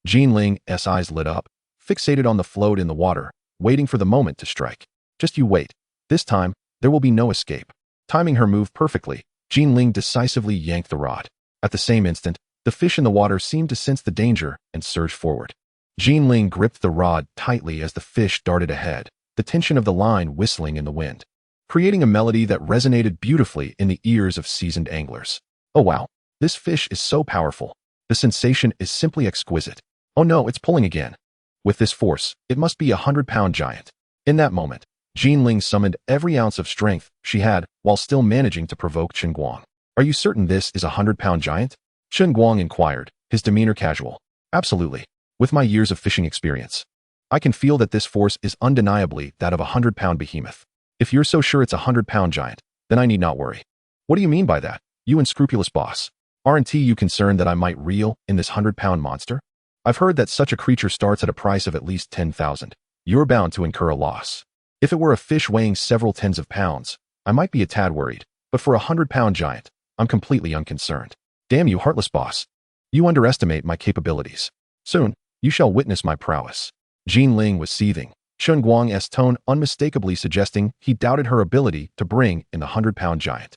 Jin Ling's eyes lit up, fixated on the float in the water, waiting for the moment to strike. Just you wait. This time, there will be no escape. Timing her move perfectly, Jin Ling decisively yanked the rod. At the same instant, the fish in the water seemed to sense the danger and surged forward. Jin Ling gripped the rod tightly as the fish darted ahead, the tension of the line whistling in the wind, creating a melody that resonated beautifully in the ears of seasoned anglers. Oh wow, this fish is so powerful. The sensation is simply exquisite. Oh no, it's pulling again. With this force, it must be a 100-pound giant. In that moment, Jin Ling summoned every ounce of strength she had while still managing to provoke Chen Guang. Are you certain this is a 100-pound giant? Chen Guang inquired, his demeanor casual. Absolutely. With my years of fishing experience, I can feel that this force is undeniably that of a 100-pound behemoth. If you're so sure it's a 100-pound giant, then I need not worry. What do you mean by that, you unscrupulous boss? Aren't you concerned that I might reel in this 100-pound monster? I've heard that such a creature starts at a price of at least 10,000. You're bound to incur a loss. If it were a fish weighing several tens of pounds, I might be a tad worried, but for a 100-pound giant, I'm completely unconcerned. Damn you, heartless boss. You underestimate my capabilities. Soon, you shall witness my prowess. Jin Ling was seething, Chen Guang's tone unmistakably suggesting he doubted her ability to bring in the 100-pound giant.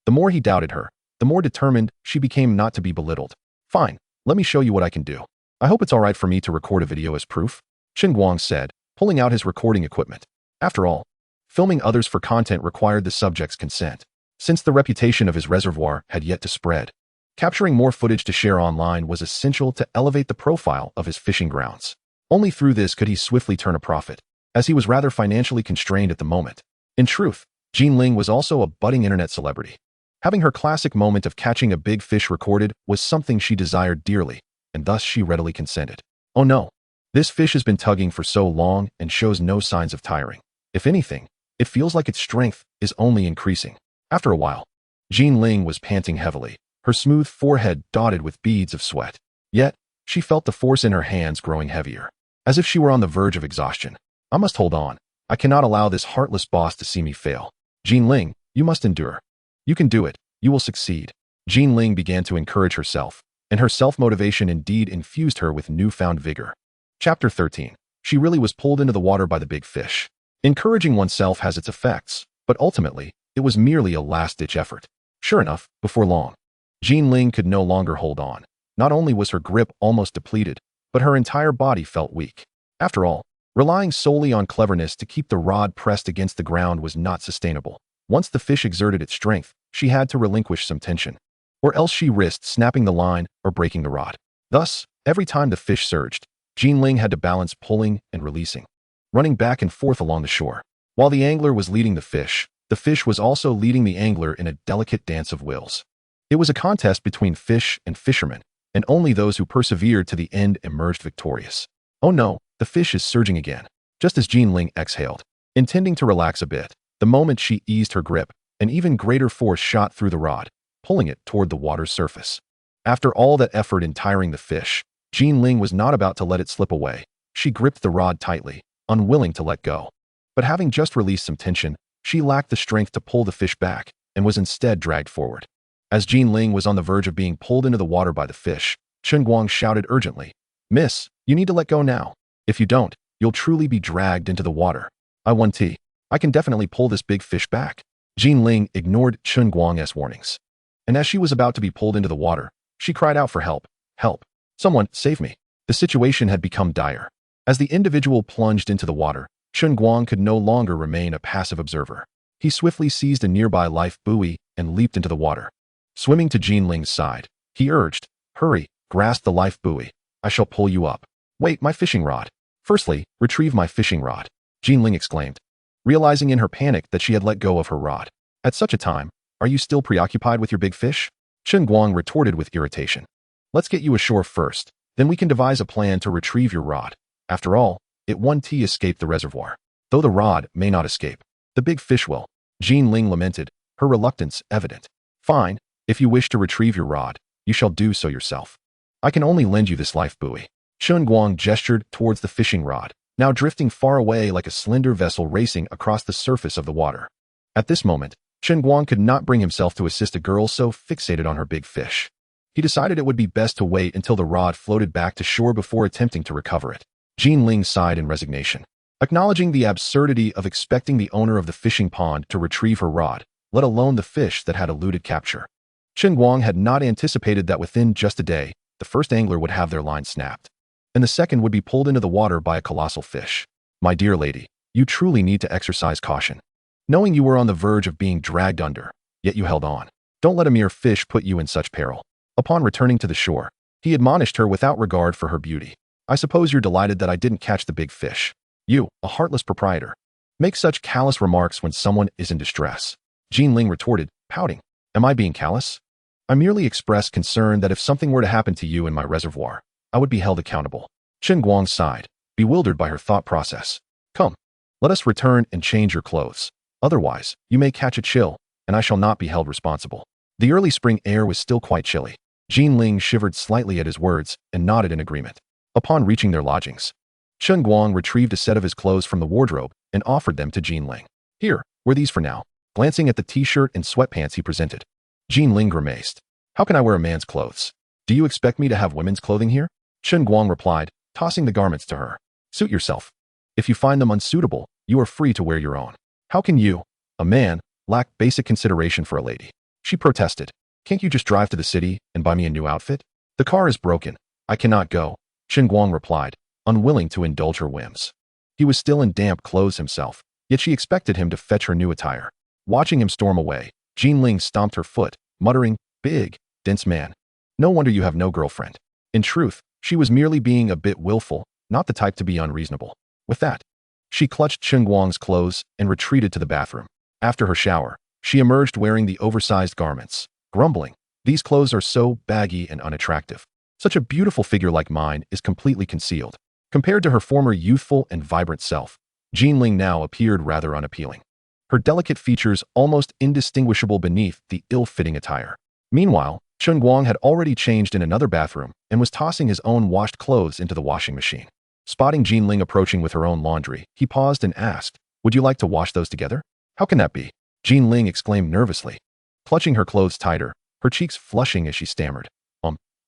The more he doubted her, the more determined she became not to be belittled. Fine, let me show you what I can do. I hope it's all right for me to record a video as proof, Chen Guang said, pulling out his recording equipment. After all, filming others for content required the subject's consent. Since the reputation of his reservoir had yet to spread, capturing more footage to share online was essential to elevate the profile of his fishing grounds. Only through this could he swiftly turn a profit, as he was rather financially constrained at the moment. In truth, Jin Ling was also a budding internet celebrity. Having her classic moment of catching a big fish recorded was something she desired dearly, and thus she readily consented. Oh no, this fish has been tugging for so long and shows no signs of tiring. If anything, it feels like its strength is only increasing. After a while, Jean Ling was panting heavily, her smooth forehead dotted with beads of sweat. Yet, she felt the force in her hands growing heavier, as if she were on the verge of exhaustion. I must hold on. I cannot allow this heartless boss to see me fail. Jean Ling, you must endure. You can do it. You will succeed. Jean Ling began to encourage herself, and her self-motivation indeed infused her with newfound vigor. Chapter 13. She really was pulled into the water by the big fish. Encouraging oneself has its effects, but ultimately, it was merely a last-ditch effort. Sure enough, before long, Jean Ling could no longer hold on. Not only was her grip almost depleted, but her entire body felt weak. After all, relying solely on cleverness to keep the rod pressed against the ground was not sustainable. Once the fish exerted its strength, she had to relinquish some tension, or else she risked snapping the line or breaking the rod. Thus, every time the fish surged, Jean Ling had to balance pulling and releasing, running back and forth along the shore. While the angler was leading the fish was also leading the angler in a delicate dance of wills. It was a contest between fish and fishermen, and only those who persevered to the end emerged victorious. Oh no, the fish is surging again. Just as Jean Ling exhaled, intending to relax a bit, the moment she eased her grip, an even greater force shot through the rod, pulling it toward the water's surface. After all that effort in tiring the fish, Jean Ling was not about to let it slip away. She gripped the rod tightly, unwilling to let go. But having just released some tension, she lacked the strength to pull the fish back, and was instead dragged forward. As Jean Ling was on the verge of being pulled into the water by the fish, Chen Guang shouted urgently, "Miss, you need to let go now. If you don't, you'll truly be dragged into the water. I can definitely pull this big fish back." Jean Ling ignored Chen Guang's warnings. And as she was about to be pulled into the water, she cried out for help. "Help! Someone, save me!" The situation had become dire. As the individual plunged into the water, Chen Guang could no longer remain a passive observer. He swiftly seized a nearby life buoy and leaped into the water. Swimming to Jean Ling's side, he urged, "Hurry, grasp the life buoy. I shall pull you up." "Wait, my fishing rod." "Firstly, retrieve my fishing rod," Jean Ling exclaimed, realizing in her panic that she had let go of her rod. "At such a time, are you still preoccupied with your big fish?" Chen Guang retorted with irritation. "Let's get you ashore first, then we can devise a plan to retrieve your rod. After all, it won't escape the reservoir. Though the rod may not escape, the big fish will." Jean Ling lamented, her reluctance evident. "Fine, if you wish to retrieve your rod, you shall do so yourself. I can only lend you this life buoy." Chen Guang gestured towards the fishing rod, now drifting far away like a slender vessel racing across the surface of the water. At this moment, Chen Guang could not bring himself to assist a girl so fixated on her big fish. He decided it would be best to wait until the rod floated back to shore before attempting to recover it. Jean Ling sighed in resignation, acknowledging the absurdity of expecting the owner of the fishing pond to retrieve her rod, let alone the fish that had eluded capture. Chen Guang had not anticipated that within just a day, the first angler would have their line snapped, and the second would be pulled into the water by a colossal fish. "My dear lady, you truly need to exercise caution. Knowing you were on the verge of being dragged under, yet you held on. Don't let a mere fish put you in such peril." Upon returning to the shore, he admonished her without regard for her beauty. "I suppose you're delighted that I didn't catch the big fish. You, a heartless proprietor, make such callous remarks when someone is in distress." Jean Ling retorted, pouting. "Am I being callous? I merely expressed concern that if something were to happen to you in my reservoir, I would be held accountable." Chen Guang sighed, bewildered by her thought process. "Come, let us return and change your clothes. Otherwise, you may catch a chill, and I shall not be held responsible." The early spring air was still quite chilly. Jean Ling shivered slightly at his words and nodded in agreement. Upon reaching their lodgings, Chen Guang retrieved a set of his clothes from the wardrobe and offered them to Jean Ling. "Here, wear these for now," glancing at the t-shirt and sweatpants he presented. Jean Ling grimaced. "How can I wear a man's clothes? Do you expect me to have women's clothing here?" Chen Guang replied, tossing the garments to her. "Suit yourself. If you find them unsuitable, you are free to wear your own. How can you, a man, lack basic consideration for a lady?" She protested. "Can't you just drive to the city and buy me a new outfit?" "The car is broken. I cannot go," Chen Guang replied, unwilling to indulge her whims. He was still in damp clothes himself, yet she expected him to fetch her new attire. Watching him storm away, Jean Ling stomped her foot, muttering, "Big, dense man. No wonder you have no girlfriend." In truth, she was merely being a bit willful, not the type to be unreasonable. With that, she clutched Chen Guang's clothes and retreated to the bathroom. After her shower, she emerged wearing the oversized garments, grumbling, "These clothes are so baggy and unattractive. Such a beautiful figure like mine is completely concealed." Compared to her former youthful and vibrant self, Jean Ling now appeared rather unappealing. her delicate features almost indistinguishable beneath the ill-fitting attire. Meanwhile, Chen Guang had already changed in another bathroom and was tossing his own washed clothes into the washing machine. Spotting Jinling approaching with her own laundry, he paused and asked, "Would you like to wash those together?" "How can that be?" Jinling exclaimed nervously, clutching her clothes tighter, her cheeks flushing as she stammered.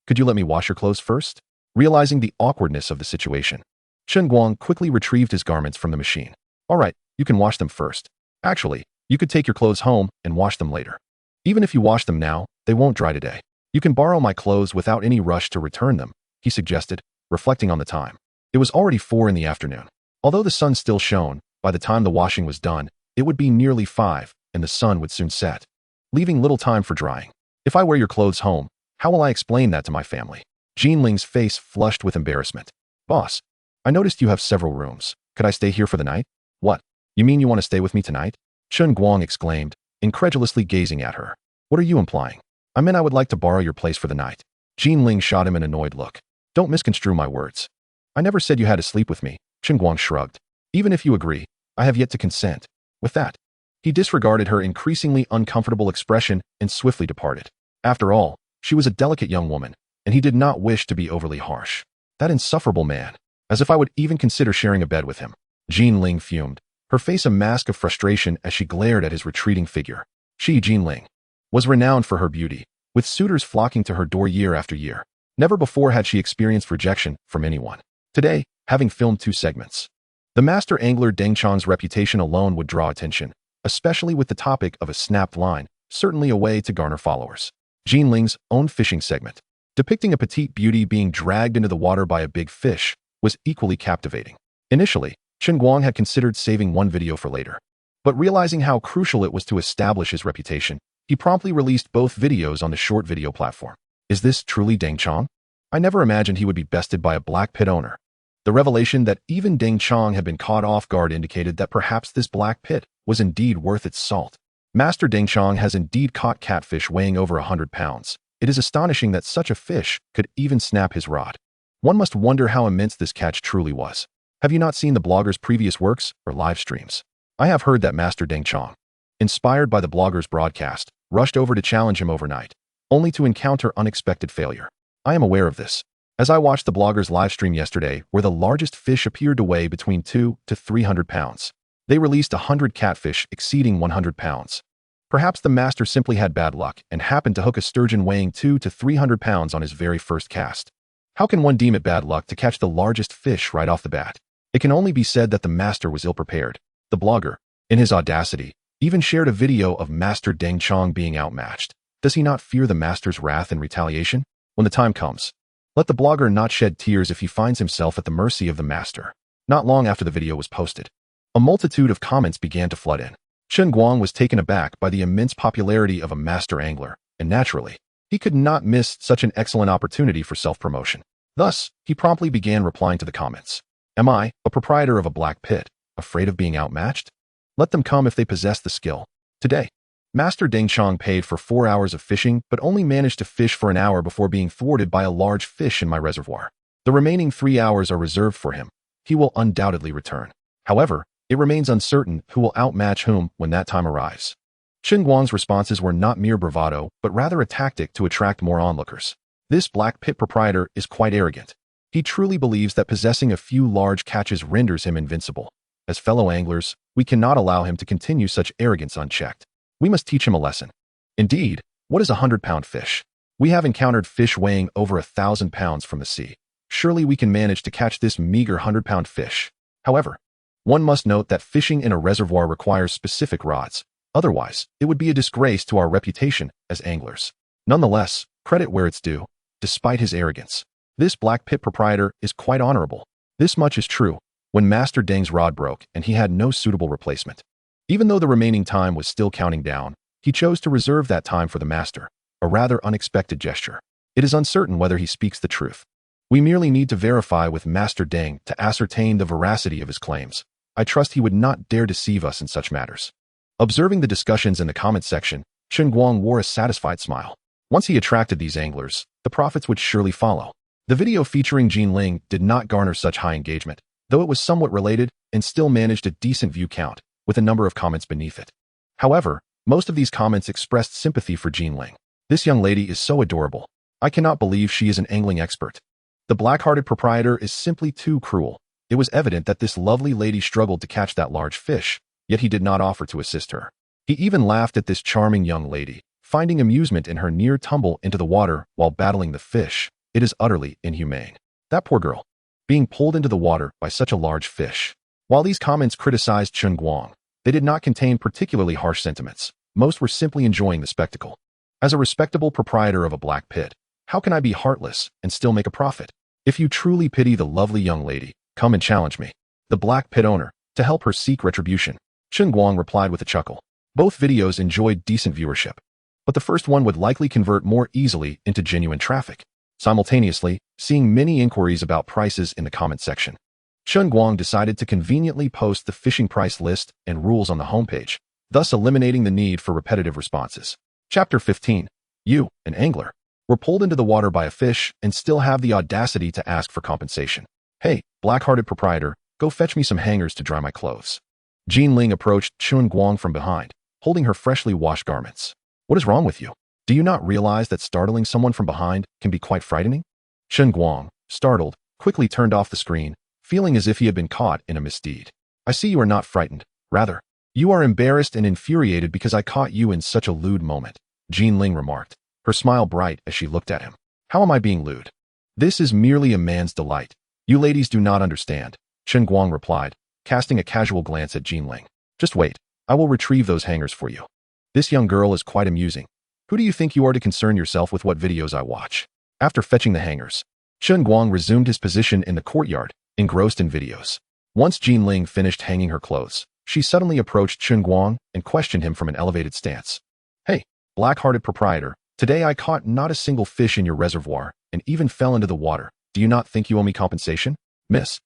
Could you let me wash your clothes first?" Realizing the awkwardness of the situation, Chen Guang quickly retrieved his garments from the machine. "All right, you can wash them first. Actually, you could take your clothes home and wash them later. Even if you wash them now, they won't dry today. You can borrow my clothes without any rush to return them," he suggested, reflecting on the time. It was already 4 in the afternoon. Although the sun still shone, by the time the washing was done, it would be nearly 5, and the sun would soon set, leaving little time for drying. "If I wear your clothes home, how will I explain that to my family?" Jinling's face flushed with embarrassment. "Boss, I noticed you have several rooms. Could I stay here for the night?" "What? You mean you want to stay with me tonight?" Chen Guang exclaimed, incredulously gazing at her. "What are you implying?" "I meant I would like to borrow your place for the night." Jinling shot him an annoyed look. "Don't misconstrue my words. I never said you had to sleep with me." Chen Guang shrugged. "Even if you agree, I have yet to consent." With that, he disregarded her increasingly uncomfortable expression and swiftly departed. After all, she was a delicate young woman, and he did not wish to be overly harsh. That insufferable man. As if I would even consider sharing a bed with him. Jinling fumed, her face a mask of frustration as she glared at his retreating figure. She, Jinling, was renowned for her beauty, with suitors flocking to her door year after year. Never before had she experienced rejection from anyone. Today, having filmed 2 segments, the master angler Deng Chang's reputation alone would draw attention, especially with the topic of a snapped line, certainly a way to garner followers. Jinling's own fishing segment, depicting a petite beauty being dragged into the water by a big fish, was equally captivating. Initially, Chen Guang had considered saving one video for later, but realizing how crucial it was to establish his reputation, he promptly released both videos on the short video platform. Is this truly Deng Chang? I never imagined he would be bested by a black pit owner. The revelation that even Deng Chang had been caught off guard indicated that perhaps this black pit was indeed worth its salt. Master Deng Chang has indeed caught catfish weighing over 100 pounds. It is astonishing that such a fish could even snap his rod. One must wonder how immense this catch truly was. Have you not seen the blogger's previous works or live streams? I have heard that Master Deng Chang, inspired by the blogger's broadcast, rushed over to challenge him overnight, only to encounter unexpected failure. I am aware of this, as I watched the blogger's live stream yesterday where the largest fish appeared to weigh between 200 to 300 pounds. They released 100 catfish exceeding 100 pounds. Perhaps the master simply had bad luck and happened to hook a sturgeon weighing 200 to 300 pounds on his very first cast. How can one deem it bad luck to catch the largest fish right off the bat? It can only be said that the master was ill-prepared. The blogger, in his audacity, even shared a video of Master Deng Chang being outmatched. Does he not fear the master's wrath and retaliation? When the time comes, let the blogger not shed tears if he finds himself at the mercy of the master. Not long after the video was posted, a multitude of comments began to flood in. Chen Guang was taken aback by the immense popularity of a master angler, and naturally, he could not miss such an excellent opportunity for self-promotion. Thus, he promptly began replying to the comments. Am I, a proprietor of a black pit, afraid of being outmatched? Let them come if they possess the skill. Today, Master Deng Chang paid for 4 hours of fishing but only managed to fish for an hour before being thwarted by a large fish in my reservoir. The remaining 3 hours are reserved for him. He will undoubtedly return. However, it remains uncertain who will outmatch whom when that time arrives. Chen Guang's responses were not mere bravado, but rather a tactic to attract more onlookers. This black pit proprietor is quite arrogant. He truly believes that possessing a few large catches renders him invincible. As fellow anglers, we cannot allow him to continue such arrogance unchecked. We must teach him a lesson. Indeed, what is a 100-pound fish? We have encountered fish weighing over 1,000 pounds from the sea. Surely we can manage to catch this meager 100-pound fish. However, one must note that fishing in a reservoir requires specific rods. Otherwise, it would be a disgrace to our reputation as anglers. Nonetheless, credit where it's due. Despite his arrogance, this black pit proprietor is quite honorable. This much is true. When Master Deng's rod broke and he had no suitable replacement, even though the remaining time was still counting down, he chose to reserve that time for the master, a rather unexpected gesture. It is uncertain whether he speaks the truth. We merely need to verify with Master Deng to ascertain the veracity of his claims. I trust he would not dare deceive us in such matters. Observing the discussions in the comment section, Chen Guang wore a satisfied smile. Once he attracted these anglers, the profits would surely follow. The video featuring Jinling did not garner such high engagement, though it was somewhat related and still managed a decent view count. with a number of comments beneath it. However, most of these comments expressed sympathy for Jean Ling. This young lady is so adorable. I cannot believe she is an angling expert. The black-hearted proprietor is simply too cruel. It was evident that this lovely lady struggled to catch that large fish, yet he did not offer to assist her. He even laughed at this charming young lady, finding amusement in her near tumble into the water while battling the fish. It is utterly inhumane. That poor girl, being pulled into the water by such a large fish. While these comments criticized Chen Guang, they did not contain particularly harsh sentiments. Most were simply enjoying the spectacle. As a respectable proprietor of a black pit, how can I be heartless and still make a profit? If you truly pity the lovely young lady, come and challenge me, the black pit owner, to help her seek retribution. Chen Guang replied with a chuckle. Both videos enjoyed decent viewership, but the first one would likely convert more easily into genuine traffic. Simultaneously, seeing many inquiries about prices in the comment section, Chen Guang decided to conveniently post the fishing price list and rules on the homepage, thus eliminating the need for repetitive responses. Chapter 15. You, an angler, were pulled into the water by a fish and still have the audacity to ask for compensation. Hey, black-hearted proprietor, go fetch me some hangers to dry my clothes. Jean Ling approached Chen Guang from behind, holding her freshly washed garments. What is wrong with you? Do you not realize that startling someone from behind can be quite frightening? Chen Guang, startled, quickly turned off the screen, feeling as if he had been caught in a misdeed. I see you are not frightened. Rather, you are embarrassed and infuriated because I caught you in such a lewd moment, Jean Ling remarked, her smile bright as she looked at him. How am I being lewd? This is merely a man's delight. You ladies do not understand, Chen Guang replied, casting a casual glance at Jean Ling. Just wait, I will retrieve those hangers for you. This young girl is quite amusing. Who do you think you are to concern yourself with what videos I watch? After fetching the hangers, Chen Guang resumed his position in the courtyard, engrossed in videos. Once Jean Ling finished hanging her clothes, she suddenly approached Chen Guang and questioned him from an elevated stance. Hey, black-hearted proprietor, today I caught not a single fish in your reservoir and even fell into the water. Do you not think you owe me compensation? Miss,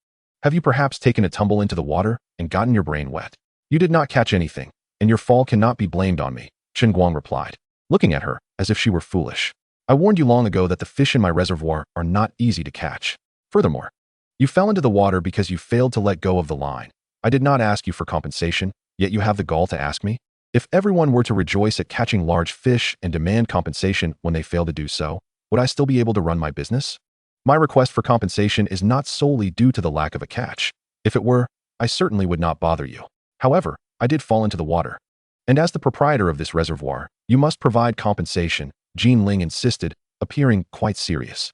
have you perhaps taken a tumble into the water and gotten your brain wet? You did not catch anything, and your fall cannot be blamed on me, Chen Guang replied, looking at her as if she were foolish. I warned you long ago that the fish in my reservoir are not easy to catch. Furthermore, you fell into the water because you failed to let go of the line. I did not ask you for compensation, yet you have the gall to ask me? If everyone were to rejoice at catching large fish and demand compensation when they fail to do so, would I still be able to run my business? My request for compensation is not solely due to the lack of a catch. If it were, I certainly would not bother you. However, I did fall into the water. And as the proprietor of this reservoir, you must provide compensation, Jean Ling insisted, appearing quite serious.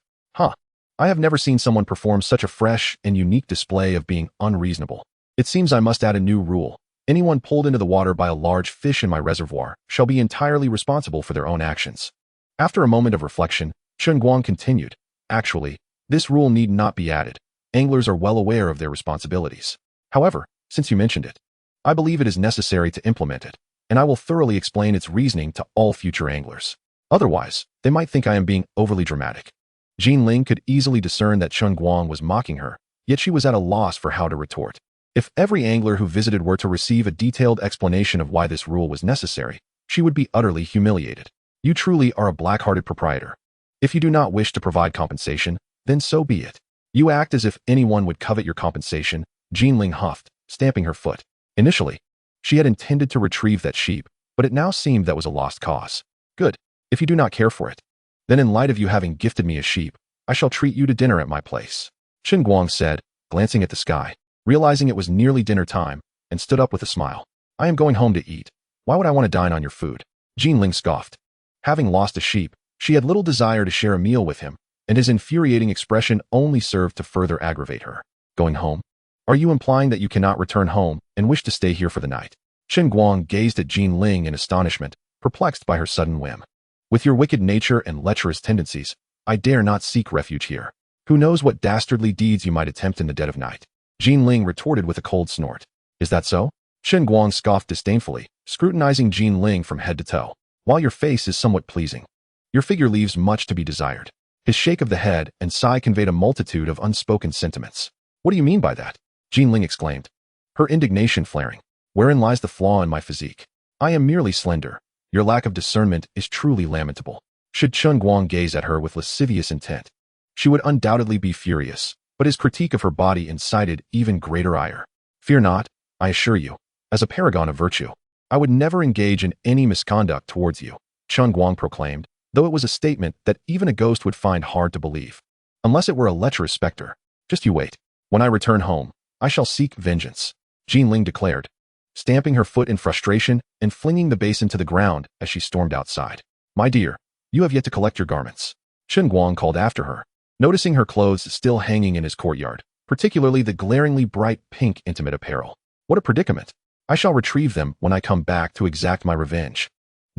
I have never seen someone perform such a fresh and unique display of being unreasonable. It seems I must add a new rule. Anyone pulled into the water by a large fish in my reservoir shall be entirely responsible for their own actions. After a moment of reflection, Chen Guang continued, actually, this rule need not be added. Anglers are well aware of their responsibilities. However, since you mentioned it, I believe it is necessary to implement it, and I will thoroughly explain its reasoning to all future anglers. Otherwise, they might think I am being overly dramatic. Jean Ling could easily discern that Chen Guang was mocking her, yet she was at a loss for how to retort. If every angler who visited were to receive a detailed explanation of why this rule was necessary, she would be utterly humiliated. You truly are a black-hearted proprietor. If you do not wish to provide compensation, then so be it. You act as if anyone would covet your compensation, Jean Ling huffed, stamping her foot. Initially, she had intended to retrieve that sheep, but it now seemed that was a lost cause. Good. If you do not care for it, then in light of you having gifted me a sheep, I shall treat you to dinner at my place, Chen Guang said, glancing at the sky, realizing it was nearly dinner time, and stood up with a smile. I am going home to eat. Why would I want to dine on your food? Jean Ling scoffed. Having lost a sheep, she had little desire to share a meal with him, and his infuriating expression only served to further aggravate her. Going home? Are you implying that you cannot return home and wish to stay here for the night? Chen Guang gazed at Jean Ling in astonishment, perplexed by her sudden whim. With your wicked nature and lecherous tendencies, I dare not seek refuge here. Who knows what dastardly deeds you might attempt in the dead of night? Jean Ling retorted with a cold snort. Is that so? Chen Guang scoffed disdainfully, scrutinizing Jean Ling from head to toe. While your face is somewhat pleasing, your figure leaves much to be desired. His shake of the head and sigh conveyed a multitude of unspoken sentiments. What do you mean by that? Jean Ling exclaimed, her indignation flaring. Wherein lies the flaw in my physique? I am merely slender. Your lack of discernment is truly lamentable. Should Chen Guang gaze at her with lascivious intent, she would undoubtedly be furious, but his critique of her body incited even greater ire. Fear not, I assure you, As a paragon of virtue, I would never engage in any misconduct towards you, Chen Guang proclaimed, though it was a statement that even a ghost would find hard to believe. Unless it were a lecherous specter. Just you wait. When I return home, I shall seek vengeance, Jinling declared, stamping her foot in frustration and flinging the basin to the ground as she stormed outside. My dear, you have yet to collect your garments, Chen Guang called after her, noticing her clothes still hanging in his courtyard, particularly the glaringly bright pink intimate apparel. What a predicament. I shall retrieve them when I come back to exact my revenge.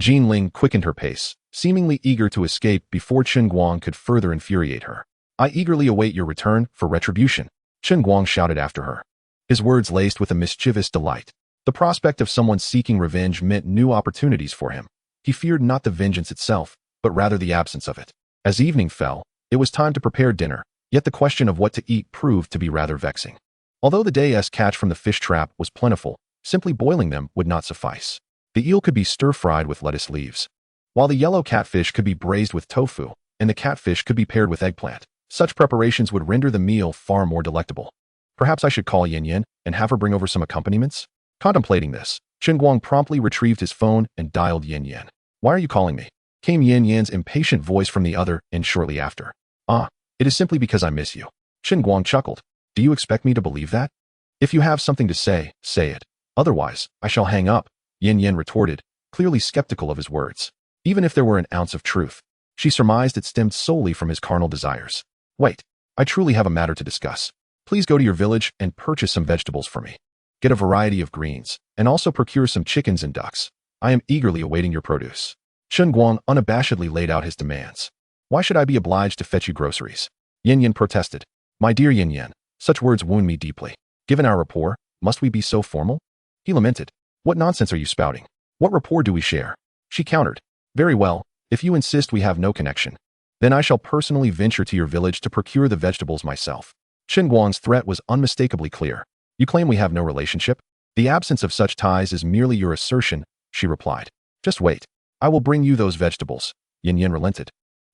Jinling quickened her pace, seemingly eager to escape before Chen Guang could further infuriate her. I eagerly await your return for retribution, Chen Guang shouted after her, his words laced with a mischievous delight. The prospect of someone seeking revenge meant new opportunities for him. He feared not the vengeance itself, but rather the absence of it. As evening fell, it was time to prepare dinner, yet the question of what to eat proved to be rather vexing. Although the day's catch from the fish trap was plentiful, simply boiling them would not suffice. The eel could be stir-fried with lettuce leaves, while the yellow catfish could be braised with tofu, and the catfish could be paired with eggplant. Such preparations would render the meal far more delectable. Perhaps I should call Yin Yin and have her bring over some accompaniments? Contemplating this, Chen Guang promptly retrieved his phone and dialed Yin Yin. Why are you calling me? Came Yin Yin's impatient voice from the other end shortly after. It is simply because I miss you. Chen Guang chuckled. Do you expect me to believe that? If you have something to say, say it. Otherwise, I shall hang up, Yin Yin retorted, clearly skeptical of his words. Even if there were an ounce of truth, she surmised it stemmed solely from his carnal desires. Wait, I truly have a matter to discuss. Please go to your village and purchase some vegetables for me. Get a variety of greens, and also procure some chickens and ducks. I am eagerly awaiting your produce. Chen Guang unabashedly laid out his demands. Why should I be obliged to fetch you groceries? Yin Yin protested. My dear Yin Yin, such words wound me deeply. Given our rapport, must we be so formal? He lamented. What nonsense are you spouting? What rapport do we share? She countered. Very well, if you insist we have no connection, then I shall personally venture to your village to procure the vegetables myself. Chen Guang's threat was unmistakably clear. You claim we have no relationship? The absence of such ties is merely your assertion, she replied. Just wait. I will bring you those vegetables. Yin Yin relented,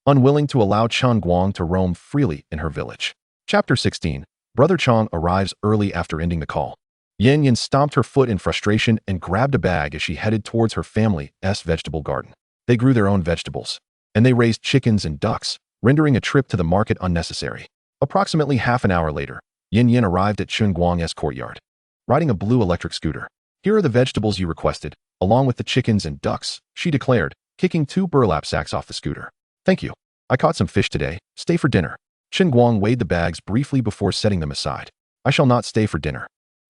unwilling to allow Chen Guang to roam freely in her village. Chapter 16. Brother Chang arrives early after ending the call. Yin Yin stomped her foot in frustration and grabbed a bag as she headed towards her family's vegetable garden. They grew their own vegetables, and they raised chickens and ducks, rendering a trip to the market unnecessary. Approximately half an hour later, Yin Yin arrived at Chen Guang's courtyard, riding a blue electric scooter. Here are the vegetables you requested, along with the chickens and ducks, she declared, kicking 2 burlap sacks off the scooter. Thank you. I caught some fish today. Stay for dinner. Chen Guang weighed the bags briefly before setting them aside. I shall not stay for dinner.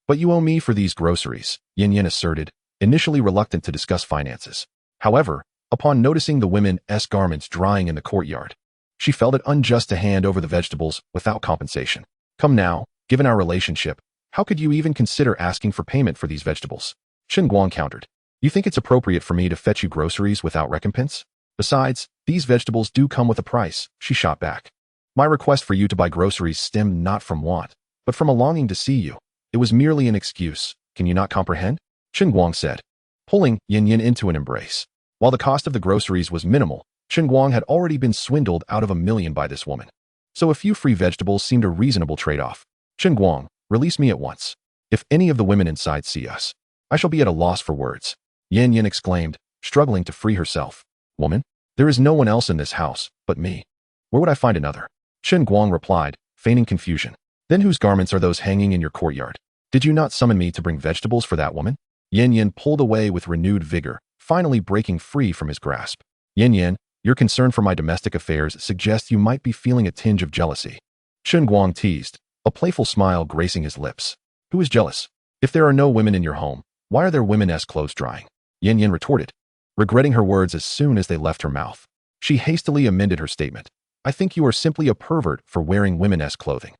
But you owe me for these groceries, Yin Yin asserted, initially reluctant to discuss finances. However, upon noticing the women's garments drying in the courtyard, she felt it unjust to hand over the vegetables without compensation. Come now, given our relationship, how could you even consider asking for payment for these vegetables? Chen Guang countered. You think it's appropriate for me to fetch you groceries without recompense? Besides, these vegetables do come with a price, she shot back. My request for you to buy groceries stemmed not from want, but from a longing to see you. It was merely an excuse. Can you not comprehend? Chen Guang said, pulling Yin Yin into an embrace. While the cost of the groceries was minimal, Chen Guang had already been swindled out of $1 million by this woman. So a few free vegetables seemed a reasonable trade-off. Chen Guang, release me at once. If any of the women inside see us, I shall be at a loss for words. Yin Yin exclaimed, struggling to free herself. Woman? There is no one else in this house but me. Where would I find another? Chen Guang replied, feigning confusion. Then whose garments are those hanging in your courtyard? Did you not summon me to bring vegetables for that woman? Yin Yin pulled away with renewed vigor, finally breaking free from his grasp. Yin Yin, your concern for my domestic affairs suggests you might be feeling a tinge of jealousy. Chen Guang teased, a playful smile gracing his lips. Who is jealous? If there are no women in your home, why are there women's clothes drying? Yin Yin retorted, regretting her words as soon as they left her mouth. She hastily amended her statement. I think you are simply a pervert for wearing women's clothing.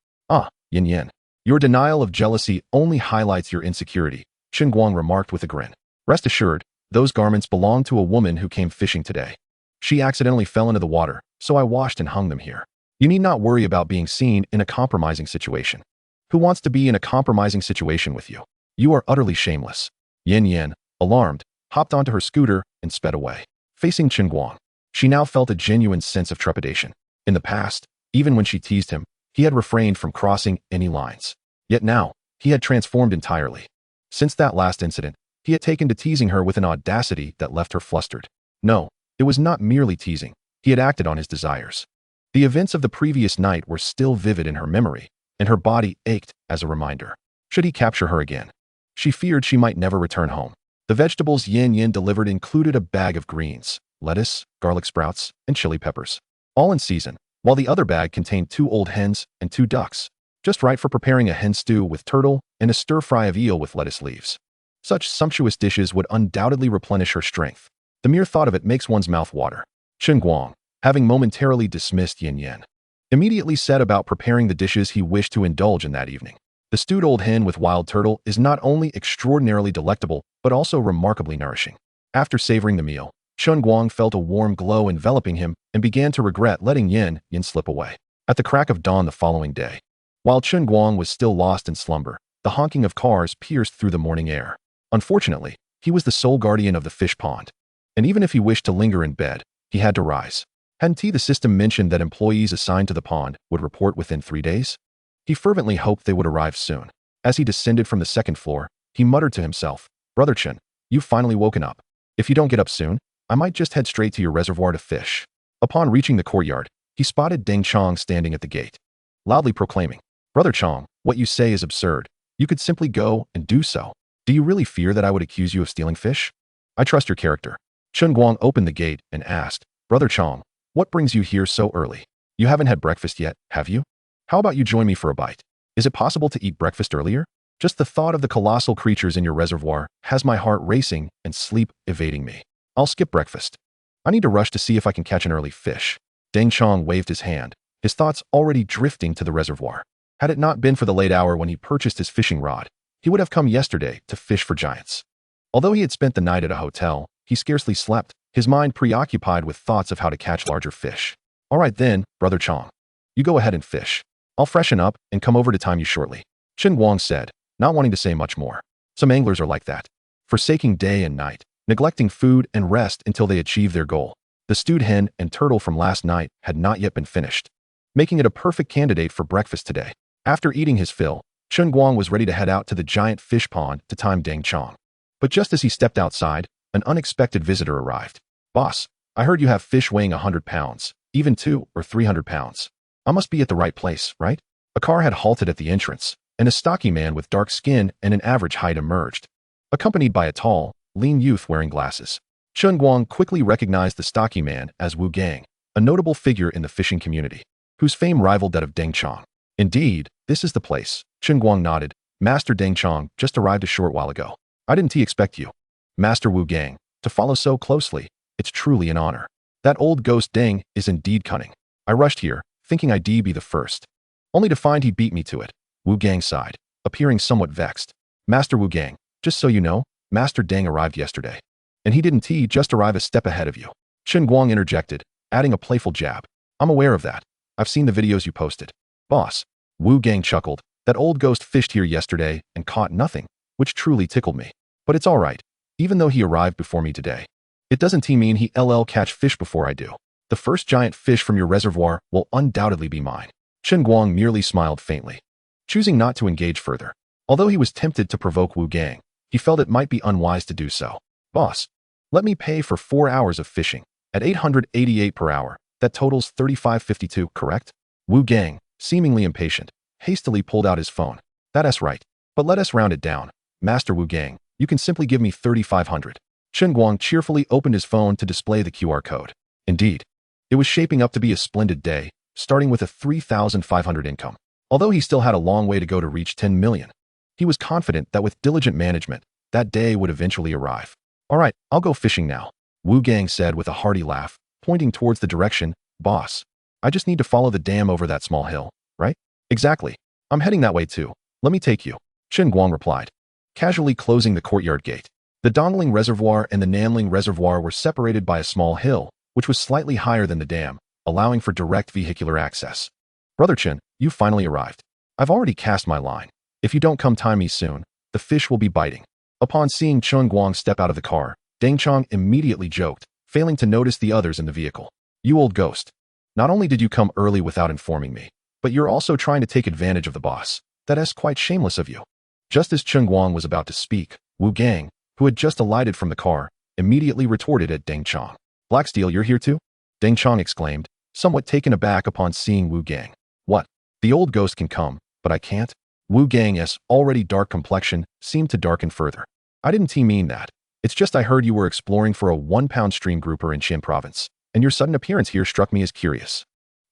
Yin Yin, your denial of jealousy only highlights your insecurity, Chen Guang remarked with a grin. Rest assured, those garments belong to a woman who came fishing today. She accidentally fell into the water, so I washed and hung them here. You need not worry about being seen in a compromising situation. Who wants to be in a compromising situation with you? You are utterly shameless. Yin Yin, alarmed, hopped onto her scooter and sped away. Facing Chen Guang, she now felt a genuine sense of trepidation. In the past, even when she teased him, he had refrained from crossing any lines. Yet now, he had transformed entirely. Since that last incident, he had taken to teasing her with an audacity that left her flustered. No, it was not merely teasing. He had acted on his desires. The events of the previous night were still vivid in her memory, and her body ached as a reminder. Should he capture her again? She feared she might never return home. The vegetables Yin delivered included a bag of greens, lettuce, garlic sprouts, and chili peppers, all in season, while the other bag contained 2 old hens and 2 ducks, just right for preparing a hen stew with turtle and a stir-fry of eel with lettuce leaves. Such sumptuous dishes would undoubtedly replenish her strength. The mere thought of it makes one's mouth water. Chen Guang, having momentarily dismissed Yin, immediately set about preparing the dishes he wished to indulge in that evening. The stewed old hen with wild turtle is not only extraordinarily delectable, but also remarkably nourishing. After savoring the meal, Chen Guang felt a warm glow enveloping him and began to regret letting Yin slip away. At the crack of dawn the following day, while Chen Guang was still lost in slumber, the honking of cars pierced through the morning air. Unfortunately, he was the sole guardian of the fish pond, and even if he wished to linger in bed, he had to rise. Hadn't the system mentioned that employees assigned to the pond would report within 3 days? He fervently hoped they would arrive soon. As he descended from the 2nd floor, he muttered to himself, "Brother Chen, you've finally woken up. If you don't get up soon, I might just head straight to your reservoir to fish." Upon reaching the courtyard, he spotted Deng Chong standing at the gate, loudly proclaiming, "Brother Chong, what you say is absurd. You could simply go and do so. Do you really fear that I would accuse you of stealing fish? I trust your character." Chen Guang opened the gate and asked, "Brother Chong, what brings you here so early? You haven't had breakfast yet, have you? How about you join me for a bite? Is it possible to eat breakfast earlier? Just the thought of the colossal creatures in your reservoir has my heart racing and sleep evading me. I'll skip breakfast. I need to rush to see if I can catch an early fish." Deng Chong waved his hand, his thoughts already drifting to the reservoir. Had it not been for the late hour when he purchased his fishing rod, he would have come yesterday to fish for giants. Although he had spent the night at a hotel, he scarcely slept, his mind preoccupied with thoughts of how to catch larger fish. "All right then, Brother Chong. You go ahead and fish. I'll freshen up and come over to time you shortly," Chen Guang said, not wanting to say much more. Some anglers are like that, forsaking day and night, neglecting food and rest until they achieve their goal. The stewed hen and turtle from last night had not yet been finished, making it a perfect candidate for breakfast today. After eating his fill, Chen Guang was ready to head out to the giant fish pond to time Deng Chong. But just as he stepped outside, an unexpected visitor arrived. "Boss, I heard you have fish weighing 100 pounds, even 200 or 300 pounds. I must be at the right place, right?" A car had halted at the entrance, and a stocky man with dark skin and an average height emerged, accompanied by a tall, lean youth wearing glasses. Chen Guang quickly recognized the stocky man as Wu Gang, a notable figure in the fishing community, whose fame rivaled that of Deng Chong. "Indeed, this is the place," Chen Guang nodded. "Master Deng Chong just arrived a short while ago. I didn't expect you, Master Wu Gang, to follow so closely. It's truly an honor. That old ghost Deng is indeed cunning. I rushed here, thinking I'd be the first, only to find he beat me to it." Wu Gang sighed, appearing somewhat vexed. "Master Wu Gang, just so you know, Master Deng arrived yesterday. And he didn't just arrive a step ahead of you." Chen Guang interjected, adding a playful jab. "I'm aware of that. I've seen the videos you posted." "Boss," Wu Gang chuckled, "that old ghost fished here yesterday and caught nothing, which truly tickled me. But it's all right, even though he arrived before me today. It doesn't mean he'll catch fish before I do. The first giant fish from your reservoir will undoubtedly be mine." Chen Guang merely smiled faintly, choosing not to engage further. Although he was tempted to provoke Wu Gang, he felt it might be unwise to do so. "Boss, let me pay for 4 hours of fishing, at 888 per hour. That totals 3552, correct?" Wu Gang, seemingly impatient, hastily pulled out his phone. "That's right, but let us round it down. Master Wu Gang, you can simply give me 3500. Chen Guang cheerfully opened his phone to display the QR code. Indeed, it was shaping up to be a splendid day, starting with a 3,500 income. Although he still had a long way to go to reach 10 million, he was confident that with diligent management, that day would eventually arrive. "All right, I'll go fishing now," Wu Gang said with a hearty laugh, pointing towards the direction. "Boss, I just need to follow the dam over that small hill, right?" "Exactly. I'm heading that way too. Let me take you," Chen Guang replied, casually closing the courtyard gate. The Dongling Reservoir and the Nanling Reservoir were separated by a small hill, which was slightly higher than the dam, allowing for direct vehicular access. "Brother Chen, you've finally arrived. I've already cast my line. If you don't come time me soon, the fish will be biting." Upon seeing Chen Guang step out of the car, Deng Chong immediately joked, failing to notice the others in the vehicle. "You old ghost. Not only did you come early without informing me, but you're also trying to take advantage of the boss. That is quite shameless of you." Just as Chen Guang was about to speak, Wu Gang, who had just alighted from the car, immediately retorted at Deng Chong. Blacksteel, you're here too? Deng Chong exclaimed, somewhat taken aback upon seeing Wu Gang. What? The old ghost can come, but I can't? Wu Gang's already dark complexion seemed to darken further. I didn't mean that. It's just I heard you were exploring for a 1-pound stream grouper in Shan province, and your sudden appearance here struck me as curious.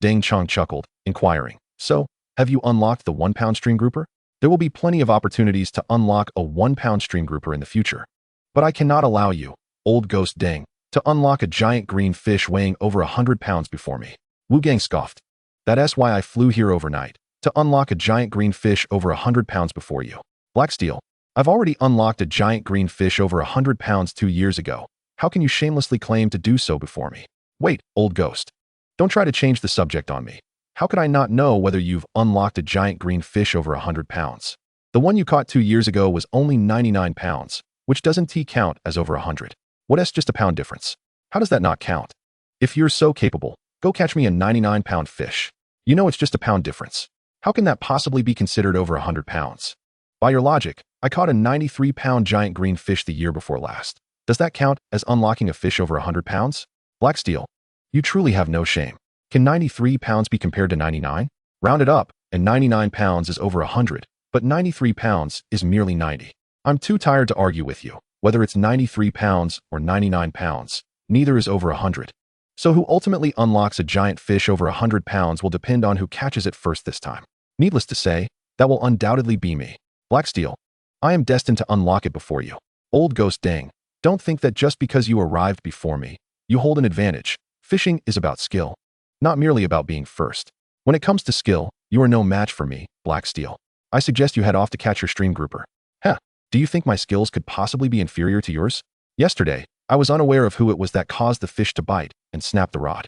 Deng Chong chuckled, inquiring, so, have you unlocked the 1-pound stream grouper? There will be plenty of opportunities to unlock a 1-pound stream grouper in the future. But I cannot allow you, old ghost Deng, to unlock a giant green fish weighing over 100 pounds before me. Wu Gang scoffed. That's why I flew here overnight, to unlock a giant green fish over 100 pounds before you. Blacksteel, I've already unlocked a giant green fish over 100 pounds 2 years ago. How can you shamelessly claim to do so before me? Wait, old ghost. Don't try to change the subject on me. How could I not know whether you've unlocked a giant green fish over 100 pounds? The one you caught 2 years ago was only 99 pounds, which doesn't count as over 100. What's just a pound difference? How does that not count? If you're so capable, go catch me a 99-pound fish. You know it's just a pound difference. How can that possibly be considered over 100 pounds? By your logic, I caught a 93-pound giant green fish the year before last. Does that count as unlocking a fish over 100 pounds? Blacksteel, you truly have no shame. Can 93 pounds be compared to 99? Round it up, and 99 pounds is over 100, but 93 pounds is merely 90. I'm too tired to argue with you. Whether it's 93 pounds or 99 pounds, neither is over 100. So who ultimately unlocks a giant fish over 100 pounds will depend on who catches it first this time. Needless to say, that will undoubtedly be me. Blacksteel, I am destined to unlock it before you. Old ghost Deng, don't think that just because you arrived before me, you hold an advantage. Fishing is about skill, not merely about being first. When it comes to skill, you are no match for me, Blacksteel. I suggest you head off to catch your stream grouper. Heh, do you think my skills could possibly be inferior to yours? Yesterday, I was unaware of who it was that caused the fish to bite and snap the rod.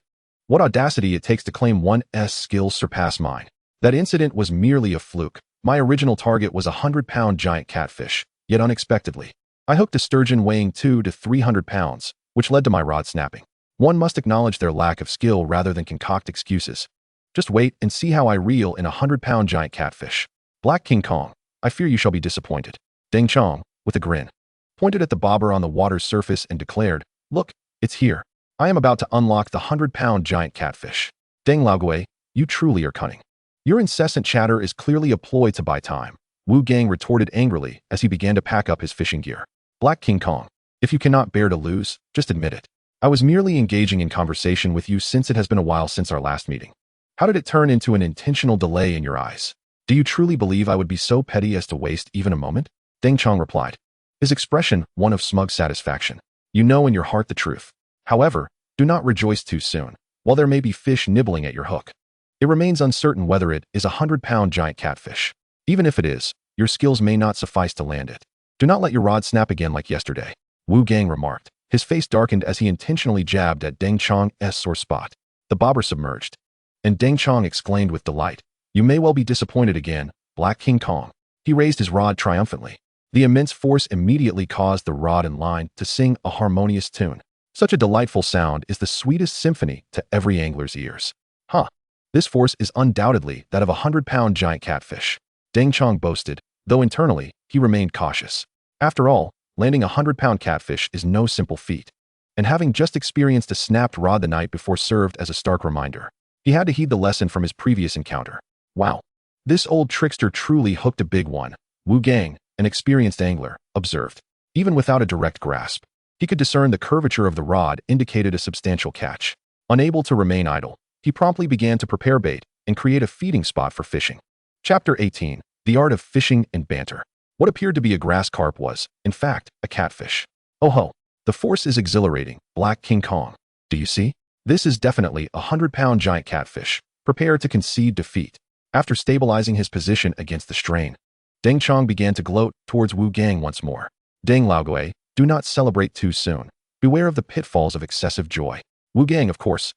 What audacity it takes to claim one's skills surpass mine. That incident was merely a fluke. My original target was a 100-pound giant catfish, yet unexpectedly, I hooked a sturgeon weighing 200 to 300 pounds, which led to my rod snapping. One must acknowledge their lack of skill rather than concoct excuses. Just wait and see how I reel in a 100-pound giant catfish. Black King Kong, I fear you shall be disappointed. Deng Chong, with a grin, pointed at the bobber on the water's surface and declared, look, it's here. I am about to unlock the 100-pound giant catfish. Deng Laogui, you truly are cunning. Your incessant chatter is clearly a ploy to buy time. Wu Gang retorted angrily as he began to pack up his fishing gear. Black King Kong, if you cannot bear to lose, just admit it. I was merely engaging in conversation with you since it has been a while since our last meeting. How did it turn into an intentional delay in your eyes? Do you truly believe I would be so petty as to waste even a moment? Deng Chong replied, his expression one of smug satisfaction. You know in your heart the truth. However, do not rejoice too soon. While there may be fish nibbling at your hook, it remains uncertain whether it is a 100-pound giant catfish. Even if it is, your skills may not suffice to land it. Do not let your rod snap again like yesterday, Wu Gang remarked. His face darkened as he intentionally jabbed at Deng Chong's sore spot. The bobber submerged. And Deng Chong exclaimed with delight, you may well be disappointed again, Black King Kong. He raised his rod triumphantly. The immense force immediately caused the rod and line to sing a harmonious tune. Such a delightful sound is the sweetest symphony to every angler's ears. Huh. This force is undoubtedly that of a 100-pound giant catfish. Deng Chong boasted, though internally, he remained cautious. After all, landing a 100-pound catfish is no simple feat. And having just experienced a snapped rod the night before served as a stark reminder. He had to heed the lesson from his previous encounter. Wow. This old trickster truly hooked a big one, Wu Gang, an experienced angler, observed. Even without a direct grasp, he could discern the curvature of the rod indicated a substantial catch. Unable to remain idle, he promptly began to prepare bait and create a feeding spot for fishing. Chapter 18, The Art of Fishing and Banter. What appeared to be a grass carp was, in fact, a catfish. Oh ho, the force is exhilarating, Black King Kong. Do you see? This is definitely a 100-pound giant catfish, prepared to concede defeat. After stabilizing his position against the strain, Deng Chong began to gloat towards Wu Gang once more. Deng Laogui, do not celebrate too soon. Beware of the pitfalls of excessive joy. Wu Gang, of course,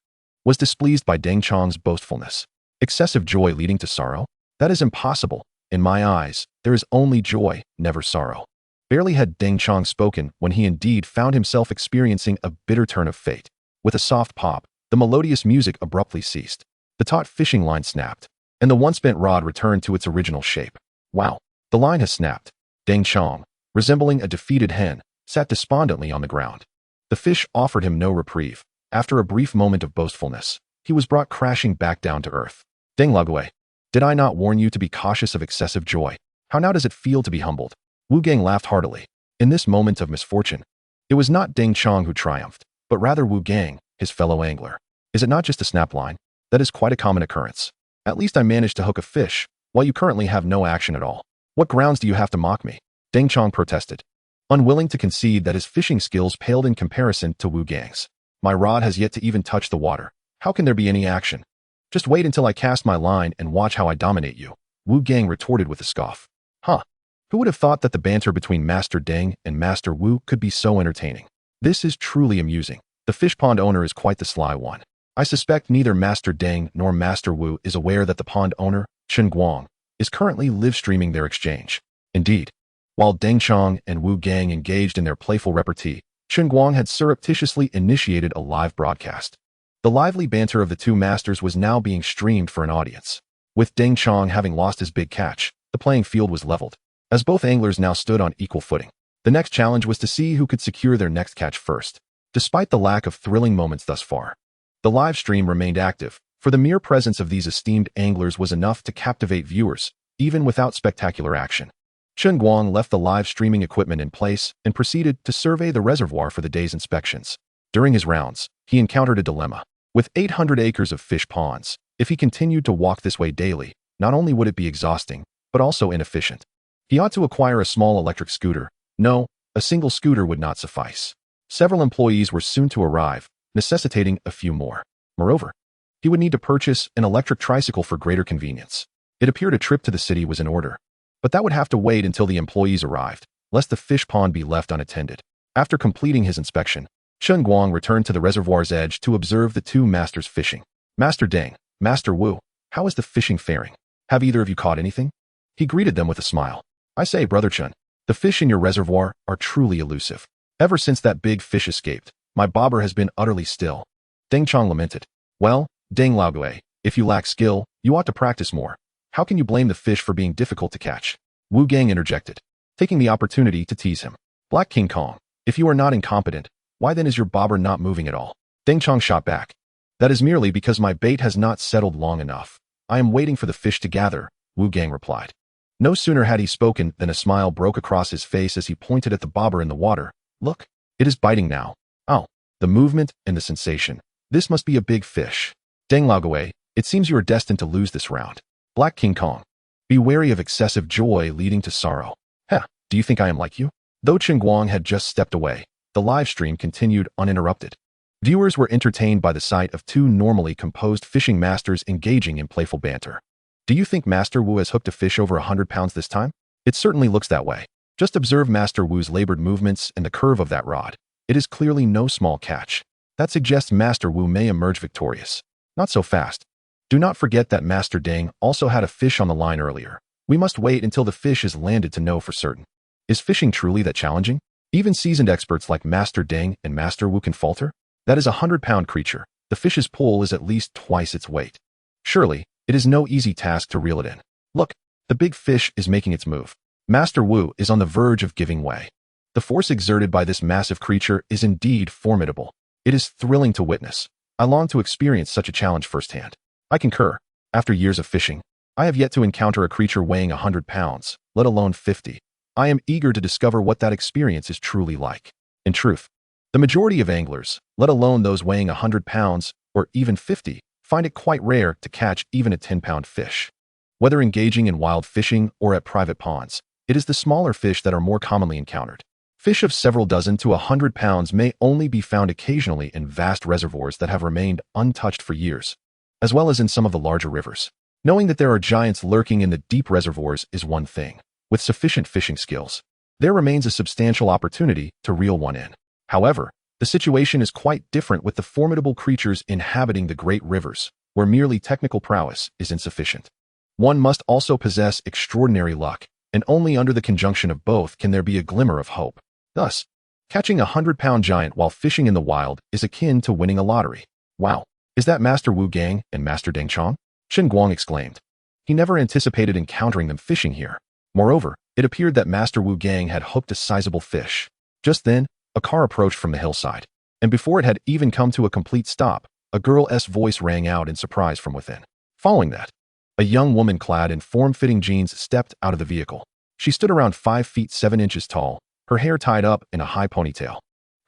was displeased by Deng Chong's boastfulness. Excessive joy leading to sorrow? That is impossible. In my eyes, there is only joy, never sorrow. Barely had Deng Chong spoken when he indeed found himself experiencing a bitter turn of fate. With a soft pop, the melodious music abruptly ceased. The taut fishing line snapped, and the once bent rod returned to its original shape. Wow, the line has snapped. Deng Chong, resembling a defeated hen, sat despondently on the ground. The fish offered him no reprieve. After a brief moment of boastfulness, he was brought crashing back down to earth. Deng Lagui, did I not warn you to be cautious of excessive joy? How now does it feel to be humbled? Wu Gang laughed heartily. In this moment of misfortune, it was not Deng Chong who triumphed, but rather Wu Gang, his fellow angler. Is it not just a snapline? That is quite a common occurrence. At least I managed to hook a fish, while you currently have no action at all. What grounds do you have to mock me? Deng Chong protested, unwilling to concede that his fishing skills paled in comparison to Wu Gang's. My rod has yet to even touch the water. How can there be any action? Just wait until I cast my line and watch how I dominate you, Wu Gang retorted with a scoff. Huh. Who would have thought that the banter between Master Deng and Master Wu could be so entertaining? This is truly amusing. The fish pond owner is quite the sly one. I suspect neither Master Deng nor Master Wu is aware that the pond owner, Chen Guang, is currently live-streaming their exchange. Indeed, while Deng Chong and Wu Gang engaged in their playful repartee, Chen Guang had surreptitiously initiated a live broadcast. The lively banter of the two masters was now being streamed for an audience. With Deng Chong having lost his big catch, the playing field was leveled, as both anglers now stood on equal footing. The next challenge was to see who could secure their next catch first. Despite the lack of thrilling moments thus far, the live stream remained active, for the mere presence of these esteemed anglers was enough to captivate viewers, even without spectacular action. Chen Guang left the live streaming equipment in place and proceeded to survey the reservoir for the day's inspections. During his rounds, he encountered a dilemma. With 800 acres of fish ponds, if he continued to walk this way daily, not only would it be exhausting, but also inefficient. He ought to acquire a small electric scooter. No, a single scooter would not suffice. Several employees were soon to arrive, necessitating a few more. Moreover, he would need to purchase an electric tricycle for greater convenience. It appeared a trip to the city was in order, but that would have to wait until the employees arrived, lest the fish pond be left unattended. After completing his inspection, Chen Guang returned to the reservoir's edge to observe the two masters fishing. Master Deng, Master Wu, how is the fishing faring? Have either of you caught anything? He greeted them with a smile. I say, Brother Chen, the fish in your reservoir are truly elusive. Ever since that big fish escaped, my bobber has been utterly still. Deng Chong lamented. Well, Deng Laogui, if you lack skill, you ought to practice more. How can you blame the fish for being difficult to catch? Wu Gang interjected, taking the opportunity to tease him. Black King Kong, if you are not incompetent, why then is your bobber not moving at all? Deng Chong shot back. That is merely because my bait has not settled long enough. I am waiting for the fish to gather, Wu Gang replied. No sooner had he spoken than a smile broke across his face as he pointed at the bobber in the water. Look, it is biting now. Oh, the movement and the sensation. This must be a big fish. Deng Laogui, it seems you are destined to lose this round. Black King Kong, be wary of excessive joy leading to sorrow. Heh, do you think I am like you? Though Chen Guang had just stepped away, the live stream continued uninterrupted. Viewers were entertained by the sight of two normally composed fishing masters engaging in playful banter. Do you think Master Wu has hooked a fish over 100 pounds this time? It certainly looks that way. Just observe Master Wu's labored movements and the curve of that rod. It is clearly no small catch. That suggests Master Wu may emerge victorious. Not so fast. Do not forget that Master Deng also had a fish on the line earlier. We must wait until the fish is landed to know for certain. Is fishing truly that challenging? Even seasoned experts like Master Deng and Master Wu can falter? That is a 100-pound creature. The fish's pull is at least twice its weight. Surely, it is no easy task to reel it in. Look, the big fish is making its move. Master Wu is on the verge of giving way. The force exerted by this massive creature is indeed formidable. It is thrilling to witness. I long to experience such a challenge firsthand. I concur. After years of fishing, I have yet to encounter a creature weighing 100 pounds, let alone 50. I am eager to discover what that experience is truly like. In truth, the majority of anglers, let alone those weighing 100 pounds or even 50, find it quite rare to catch even a 10-pound fish. Whether engaging in wild fishing or at private ponds, it is the smaller fish that are more commonly encountered. Fish of several dozen to 100 pounds may only be found occasionally in vast reservoirs that have remained untouched for years, as well as in some of the larger rivers. Knowing that there are giants lurking in the deep reservoirs is one thing. With sufficient fishing skills, there remains a substantial opportunity to reel one in. However, the situation is quite different with the formidable creatures inhabiting the great rivers, where merely technical prowess is insufficient. One must also possess extraordinary luck, and only under the conjunction of both can there be a glimmer of hope. Thus, catching a 100-pound giant while fishing in the wild is akin to winning a lottery. Wow, is that Master Wu Gang and Master Deng Chong? Chen Guang exclaimed. He never anticipated encountering them fishing here. Moreover, It appeared that Master Wu Gang had hooked a sizable fish. Just then, a car approached from the hillside, and before it had even come to a complete stop, a girl's voice rang out in surprise from within. Following that, a young woman clad in form-fitting jeans stepped out of the vehicle. She stood around 5 feet 7 inches tall, her hair tied up in a high ponytail.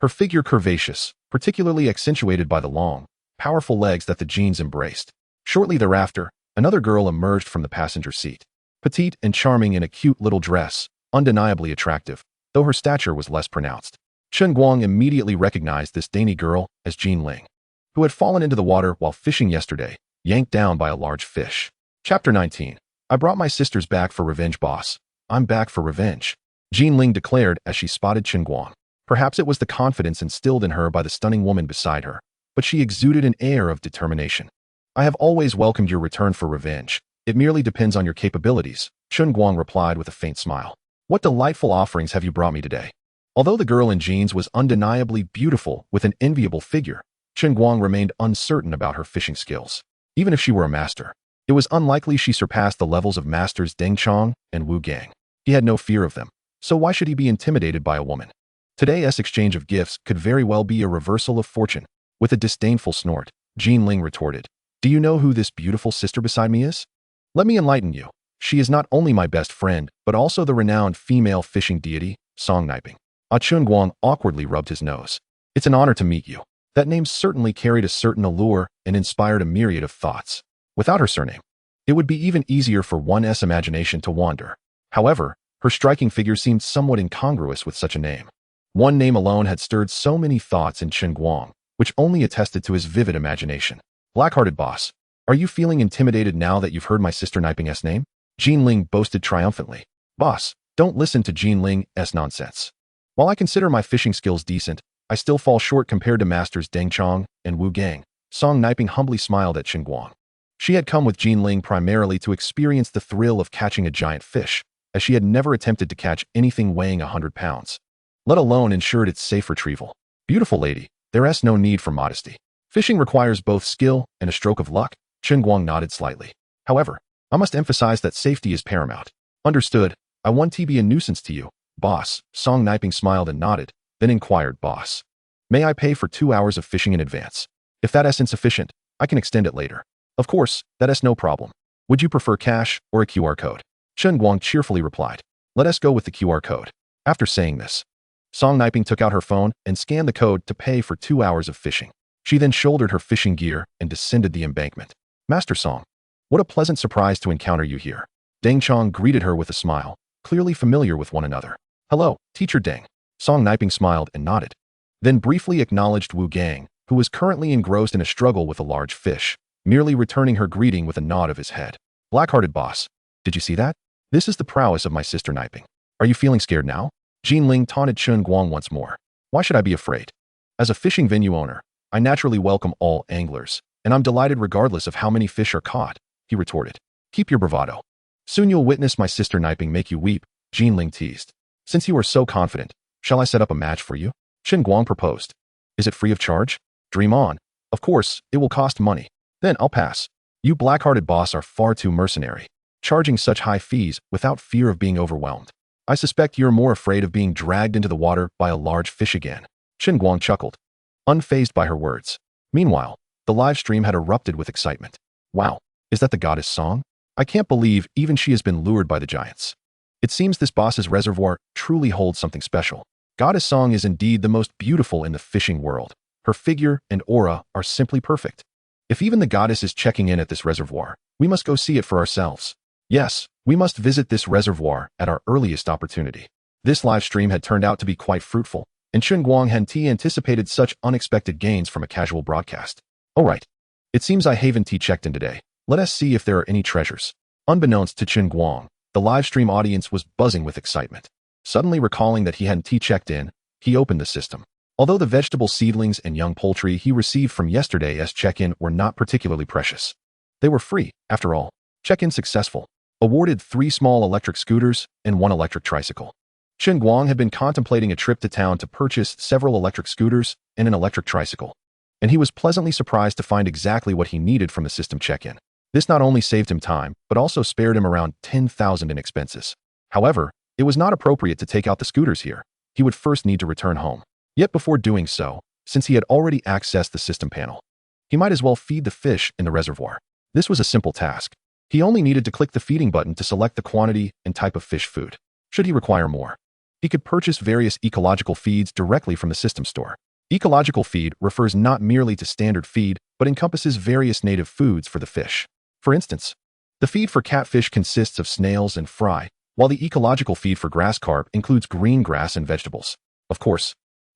Her figure curvaceous, particularly accentuated by the long, powerful legs that the jeans embraced. Shortly thereafter, another girl emerged from the passenger seat. Petite and charming in a cute little dress, undeniably attractive, though her stature was less pronounced. Chen Guang immediately recognized this dainty girl as Jean Ling, who had fallen into the water while fishing yesterday, yanked down by a large fish. Chapter 19. I brought my sisters back for revenge, boss. I'm back for revenge, Jean Ling declared as she spotted Chen Guang. Perhaps it was the confidence instilled in her by the stunning woman beside her, but she exuded an air of determination. I have always welcomed your return for revenge. It merely depends on your capabilities, Chen Guang replied with a faint smile. What delightful offerings have you brought me today? Although the girl in jeans was undeniably beautiful with an enviable figure, Chen Guang remained uncertain about her fishing skills. Even if she were a master, it was unlikely she surpassed the levels of masters Deng Chong and Wu Gang. He had no fear of them, so why should he be intimidated by a woman? Today's exchange of gifts could very well be a reversal of fortune. With a disdainful snort, Jean Ling retorted, Do you know who this beautiful sister beside me is? Let me enlighten you. She is not only my best friend, but also the renowned female fishing deity, Song Niping. Chen Guang awkwardly rubbed his nose. It's an honor to meet you. That name certainly carried a certain allure and inspired a myriad of thoughts. Without her surname, it would be even easier for one's imagination to wander. However, her striking figure seemed somewhat incongruous with such a name. One name alone had stirred so many thoughts in Chen Guang, which only attested to his vivid imagination. Black-hearted boss, are you feeling intimidated now that you've heard my sister Niping's name? Jean Ling boasted triumphantly. Boss, don't listen to Jean Ling's nonsense. While I consider my fishing skills decent, I still fall short compared to masters Deng Chong and Wu Gang. Song Niping humbly smiled at Chen Guang. She had come with Jean Ling primarily to experience the thrill of catching a giant fish, as she had never attempted to catch anything weighing 100 pounds, let alone ensured its safe retrieval. Beautiful lady, there's no need for modesty. Fishing requires both skill and a stroke of luck. Chen Guang nodded slightly. However, I must emphasize that safety is paramount. Understood. I won't be a nuisance to you, boss. Song Niping smiled and nodded, then inquired, boss, may I pay for 2 hours of fishing in advance? If that is insufficient, I can extend it later. Of course, that is no problem. Would you prefer cash or a QR code? Chen Guang cheerfully replied. Let us go with the QR code. After saying this, Song Niping took out her phone and scanned the code to pay for 2 hours of fishing. She then shouldered her fishing gear and descended the embankment. Master Song, what a pleasant surprise to encounter you here. Deng Chong greeted her with a smile, clearly familiar with one another. Hello, Teacher Deng. Song Niping smiled and nodded, then briefly acknowledged Wu Gang, who was currently engrossed in a struggle with a large fish, merely returning her greeting with a nod of his head. Black-hearted boss, did you see that? This is the prowess of my sister Niping. Are you feeling scared now? Jean Ling taunted Chen Guang once more. Why should I be afraid? As a fishing venue owner, I naturally welcome all anglers, and I'm delighted regardless of how many fish are caught, he retorted. Keep your bravado. Soon you'll witness my sister Niping make you weep, Jean Ling teased. Since you are so confident, shall I set up a match for you? Chen Guang proposed. Is it free of charge? Dream on. Of course, it will cost money. Then I'll pass. You black-hearted boss are far too mercenary, charging such high fees without fear of being overwhelmed. I suspect you're more afraid of being dragged into the water by a large fish again. Chen Guang chuckled, unfazed by her words. Meanwhile, the live stream had erupted with excitement. Wow, is that the goddess Song? I can't believe even she has been lured by the giants. It seems this boss's reservoir truly holds something special. Goddess Song is indeed the most beautiful in the fishing world. Her figure and aura are simply perfect. If even the goddess is checking in at this reservoir, we must go see it for ourselves. Yes, we must visit this reservoir at our earliest opportunity. This live stream had turned out to be quite fruitful, and Chen Guang had anticipated such unexpected gains from a casual broadcast. Alright, it seems I haven't checked in today. Let us see if there are any treasures. Unbeknownst to Chen Guang, the live stream audience was buzzing with excitement. Suddenly recalling that he hadn't checked in, he opened the system. Although the vegetable seedlings and young poultry he received from yesterday's check-in were not particularly precious, they were free, after all. Check-in successful. Awarded 3 small electric scooters and 1 electric tricycle. Chen Guang had been contemplating a trip to town to purchase several electric scooters and an electric tricycle, and he was pleasantly surprised to find exactly what he needed from the system check-in. This not only saved him time, but also spared him around 10,000 in expenses. However, It was not appropriate to take out the scooters here. He would first need to return home. Yet before doing so, since he had already accessed the system panel, he might as well feed the fish in the reservoir. This was a simple task. He only needed to click the feeding button to select the quantity and type of fish food. Should he require more, he could purchase various ecological feeds directly from the system store. Ecological feed refers not merely to standard feed, but encompasses various native foods for the fish. For instance, the feed for catfish consists of snails and fry, while the ecological feed for grass carp includes green grass and vegetables. Of course,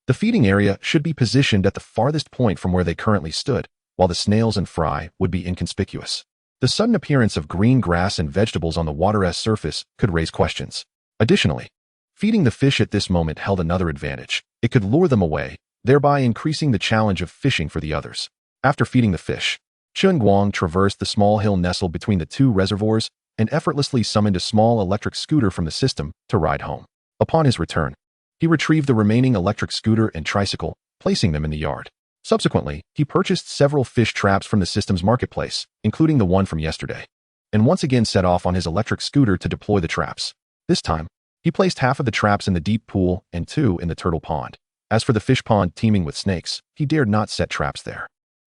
the feeding area should be positioned at the farthest point from where they currently stood, while the snails and fry would be inconspicuous. The sudden appearance of green grass and vegetables on the water's surface could raise questions. Additionally, feeding the fish at this moment held another advantage. It could lure them away, thereby increasing the challenge of fishing for the others. After feeding the fish, Chen Guang traversed the small hill nestled between the two reservoirs and effortlessly summoned a small electric scooter from the system to ride home. Upon his return, he retrieved the remaining electric scooter and tricycle, placing them in the yard. Subsequently, he purchased several fish traps from the system's marketplace, including the one from yesterday, and once again set off on his electric scooter to deploy the traps. This time, he placed half of the traps in the deep pool and 2 in the turtle pond. As for the fish pond teeming with snakes, he dared not set traps there.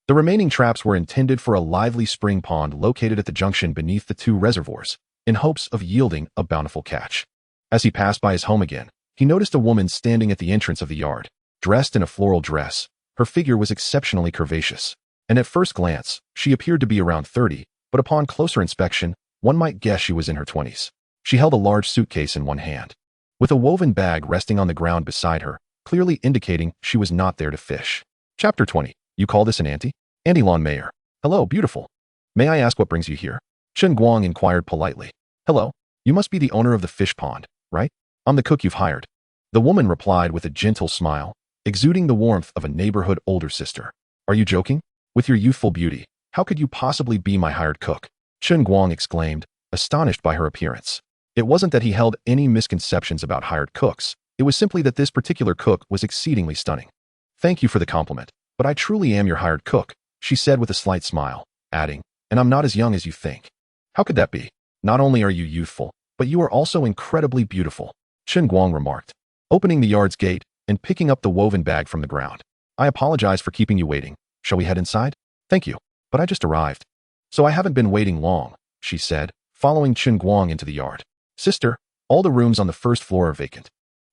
The remaining traps were intended for a lively spring pond located at the junction beneath the 2 reservoirs, in hopes of yielding a bountiful catch. As he passed by his home again, he noticed a woman standing at the entrance of the yard, dressed in a floral dress. Her figure was exceptionally curvaceous, and at first glance, she appeared to be around 30, but upon closer inspection, one might guess she was in her 20s. She held a large suitcase in one hand, with a woven bag resting on the ground beside her, clearly indicating she was not there to fish. Chapter 20. You call this an auntie? Auntie Lawn Mayor. Hello, beautiful. May I ask what brings you here? Chen Guang inquired politely. Hello, you must be the owner of the fish pond, right? I'm the cook you've hired. The woman replied with a gentle smile, exuding the warmth of a neighborhood older sister. Are you joking? With your youthful beauty, how could you possibly be my hired cook? Chen Guang exclaimed, astonished by her appearance. It wasn't that he held any misconceptions about hired cooks. It was simply that this particular cook was exceedingly stunning. Thank you for the compliment, but I truly am your hired cook, she said with a slight smile, adding, and I'm not as young as you think. How could that be? Not only are you youthful, but you are also incredibly beautiful, Chen Guang remarked, opening the yard's gate and picking up the woven bag from the ground. I apologize for keeping you waiting. Shall we head inside? Thank you, but I just arrived. So I haven't been waiting long, she said, following Chen Guang into the yard. Sister, all the rooms on the first floor are vacant.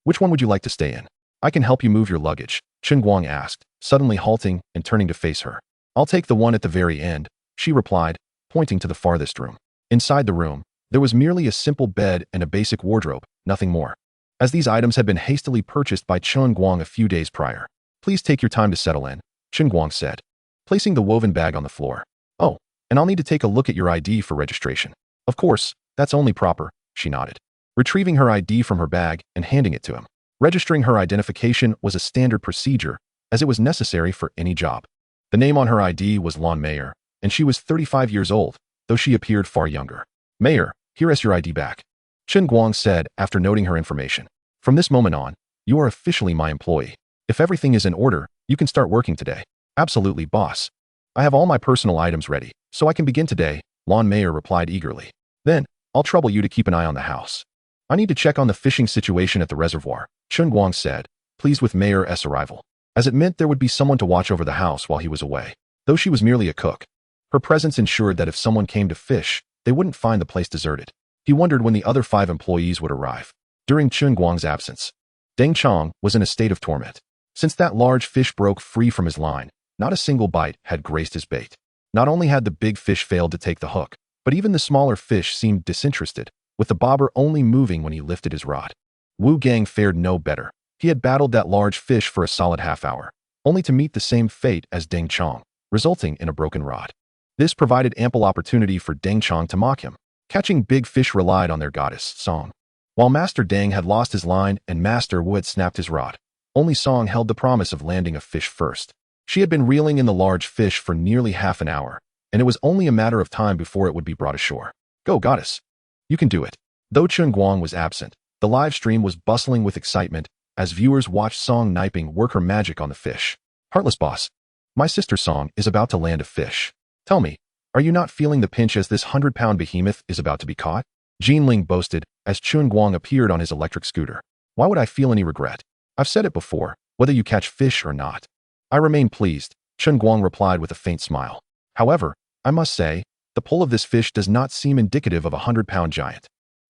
Which one would you like to stay in? I can help you move your luggage, Chen Guang asked, suddenly halting and turning to face her. I'll take the one at the very end, she replied, pointing to the farthest room. Inside the room, there was merely a simple bed and a basic wardrobe, nothing more, as these items had been hastily purchased by Chen Guang a few days prior. Please take your time to settle in, Chen Guang said, placing the woven bag on the floor. Oh, and I'll need to take a look at your ID for registration. Of course, that's only proper, she nodded, retrieving her ID from her bag and handing it to him. Registering her identification was a standard procedure, as it was necessary for any job. The name on her ID was Lawn Mayor, and she was 35 years old, though she appeared far younger. Mayor, here is your ID back, Chen Guang said after noting her information. From this moment on, you are officially my employee. If everything is in order, you can start working today. Absolutely, boss. I have all my personal items ready, so I can begin today, Lawn Mayor replied eagerly. Then, I'll trouble you to keep an eye on the house. I need to check on the fishing situation at the reservoir, Chen Guang said, pleased with Mayor's arrival, as it meant there would be someone to watch over the house while he was away. Though she was merely a cook, her presence ensured that if someone came to fish, they wouldn't find the place deserted. He wondered when the other 5 employees would arrive. During Chen Guang's absence, Deng Chong was in a state of torment. Since that large fish broke free from his line, not a single bite had graced his bait. Not only had the big fish failed to take the hook, but even the smaller fish seemed disinterested, with the bobber only moving when he lifted his rod. Wu Gang fared no better. He had battled that large fish for a solid half hour, only to meet the same fate as Deng Chong, resulting in a broken rod. This provided ample opportunity for Deng Chong to mock him. Catching big fish relied on their goddess, Song. While Master Deng had lost his line and Master Wu had snapped his rod, only Song held the promise of landing a fish first. She had been reeling in the large fish for nearly half an hour, and it was only a matter of time before it would be brought ashore. Go, goddess. You can do it. Though Chen Guang was absent, the live stream was bustling with excitement as viewers watched Song Niping work her magic on the fish. Heartless boss. My sister Song is about to land a fish. Tell me, are you not feeling the pinch as this 100-pound behemoth is about to be caught? Jinling boasted as Chen Guang appeared on his electric scooter. Why would I feel any regret? I've said it before, whether you catch fish or not. I remain pleased, Chen Guang replied with a faint smile. However, I must say, the pull of this fish does not seem indicative of a 100-pound giant.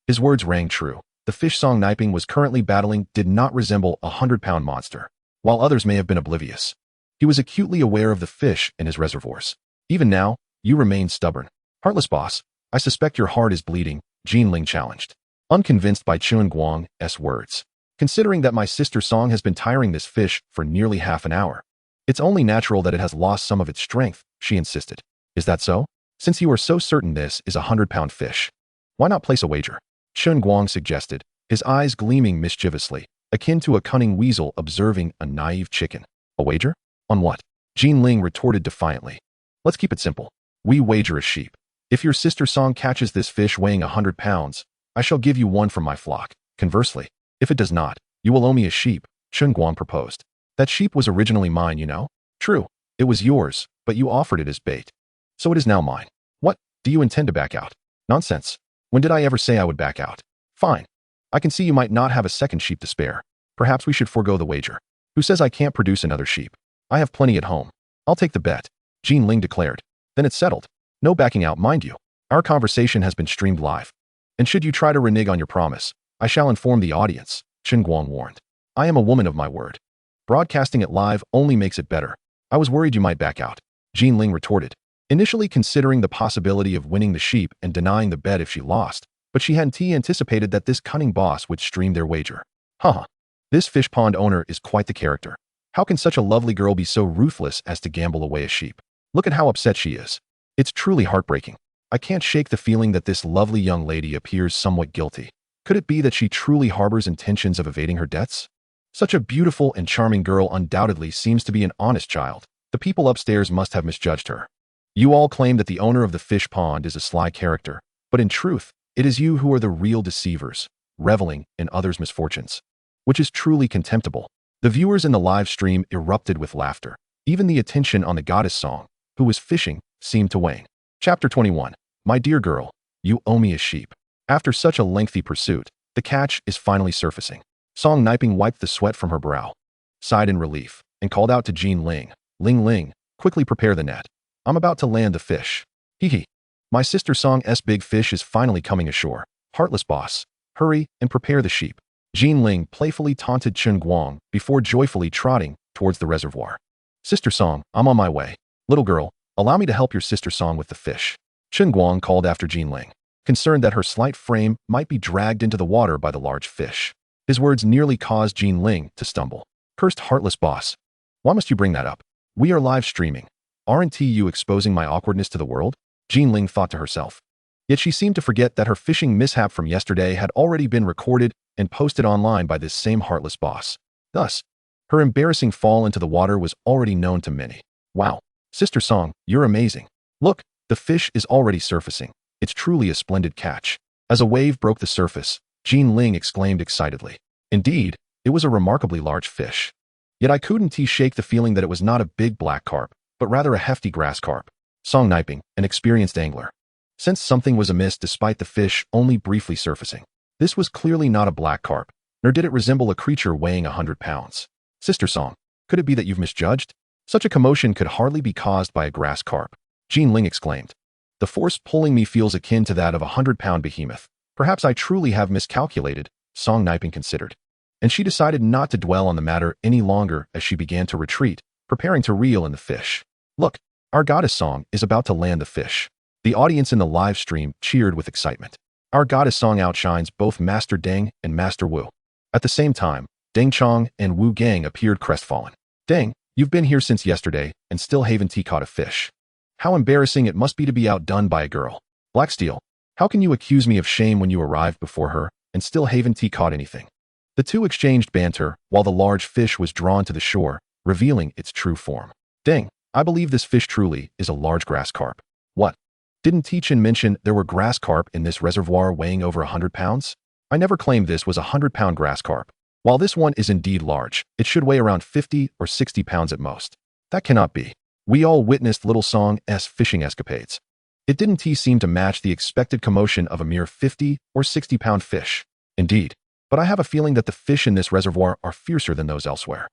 His words rang true. The fish Song Niping was currently battling did not resemble a 100-pound monster, while others may have been oblivious. He was acutely aware of the fish in his reservoirs. Even now, you remain stubborn. Heartless boss, I suspect your heart is bleeding, Jinling challenged. Unconvinced by Chen Guang's words. Considering that my sister Song has been tiring this fish for nearly half an hour, it's only natural that it has lost some of its strength, she insisted. Is that so? Since you are so certain this is a 100-pound fish, why not place a wager? Chen Guang suggested, his eyes gleaming mischievously, akin to a cunning weasel observing a naive chicken. A wager? On what? Jinling retorted defiantly. Let's keep it simple. We wager a sheep. If your sister Song catches this fish weighing 100 pounds, I shall give you one from my flock. Conversely, if it does not, you will owe me a sheep, Chen Guang proposed. That sheep was originally mine, you know? True, it was yours, but you offered it as bait. So it is now mine. What, do you intend to back out? Nonsense. When did I ever say I would back out? Fine. I can see you might not have a second sheep to spare. Perhaps we should forego the wager. Who says I can't produce another sheep? I have plenty at home. I'll take the bet, Jinling declared. Then it's settled. No backing out, mind you. Our conversation has been streamed live. And should you try to renege on your promise, I shall inform the audience, Chen Guang warned. I am a woman of my word. Broadcasting it live only makes it better. I was worried you might back out, Jinling retorted. Initially considering the possibility of winning the sheep and denying the bet if she lost, but she hadn't anticipated that this cunning boss would stream their wager. Haha. This fish pond owner is quite the character. How can such a lovely girl be so ruthless as to gamble away a sheep? Look at how upset she is. It's truly heartbreaking. I can't shake the feeling that this lovely young lady appears somewhat guilty. Could it be that she truly harbors intentions of evading her debts? Such a beautiful and charming girl undoubtedly seems to be an honest child. The people upstairs must have misjudged her. You all claim that the owner of the fish pond is a sly character, but in truth, it is you who are the real deceivers, reveling in others' misfortunes, which is truly contemptible. The viewers in the live stream erupted with laughter. Even the attention on the goddess Song, who was fishing, seemed to wane. Chapter 21. My dear girl, you owe me a sheep. After such a lengthy pursuit, the catch is finally surfacing. Song Niping wiped the sweat from her brow, sighed in relief, and called out to Jinling. Ling Ling, quickly prepare the net. I'm about to land the fish. Hee hee. My sister Song's big fish is finally coming ashore. Heartless boss. Hurry and prepare the sheep. Jinling playfully taunted Chen Guang before joyfully trotting towards the reservoir. Sister Song, I'm on my way. Little girl, allow me to help your sister Song with the fish. Chen Guang called after Jinling, concerned that her slight frame might be dragged into the water by the large fish. His words nearly caused Jinling to stumble. Cursed heartless boss. Why must you bring that up? We are live streaming. Aren't you exposing my awkwardness to the world? Jinling thought to herself. Yet she seemed to forget that her fishing mishap from yesterday had already been recorded and posted online by this same heartless boss. Thus, her embarrassing fall into the water was already known to many. Wow, Sister Song, you're amazing. Look, the fish is already surfacing. It's truly a splendid catch. As a wave broke the surface, Jinling exclaimed excitedly. Indeed, it was a remarkably large fish. Yet I couldn't shake the feeling that it was not a big black carp, but rather a hefty grass carp. Song Niping, an experienced angler, sensed something was amiss despite the fish only briefly surfacing. This was clearly not a black carp, nor did it resemble a creature weighing 100 pounds. Sister Song, could it be that you've misjudged? Such a commotion could hardly be caused by a grass carp, Jinling exclaimed. The force pulling me feels akin to that of a 100-pound behemoth. Perhaps I truly have miscalculated, Song Niping considered. And she decided not to dwell on the matter any longer as she began to retreat, preparing to reel in the fish. Look, our goddess Song is about to land the fish. The audience in the live stream cheered with excitement. Our goddess Song outshines both Master Deng and Master Wu. At the same time, Deng Chong and Wu Gang appeared crestfallen. Deng, you've been here since yesterday and still haven't caught a fish. How embarrassing it must be to be outdone by a girl. Blacksteel, how can you accuse me of shame when you arrived before her and still haven't caught anything? The two exchanged banter while the large fish was drawn to the shore, revealing its true form. Deng, I believe this fish truly is a large grass carp. What? Didn't Chen mention there were grass carp in this reservoir weighing over 100 pounds? I never claimed this was a 100-pound grass carp. While this one is indeed large, it should weigh around 50 or 60 pounds at most. That cannot be. We all witnessed Little Song's fishing escapades. It didn't seem to match the expected commotion of a mere 50 or 60-pound fish. Indeed, but I have a feeling that the fish in this reservoir are fiercer than those elsewhere.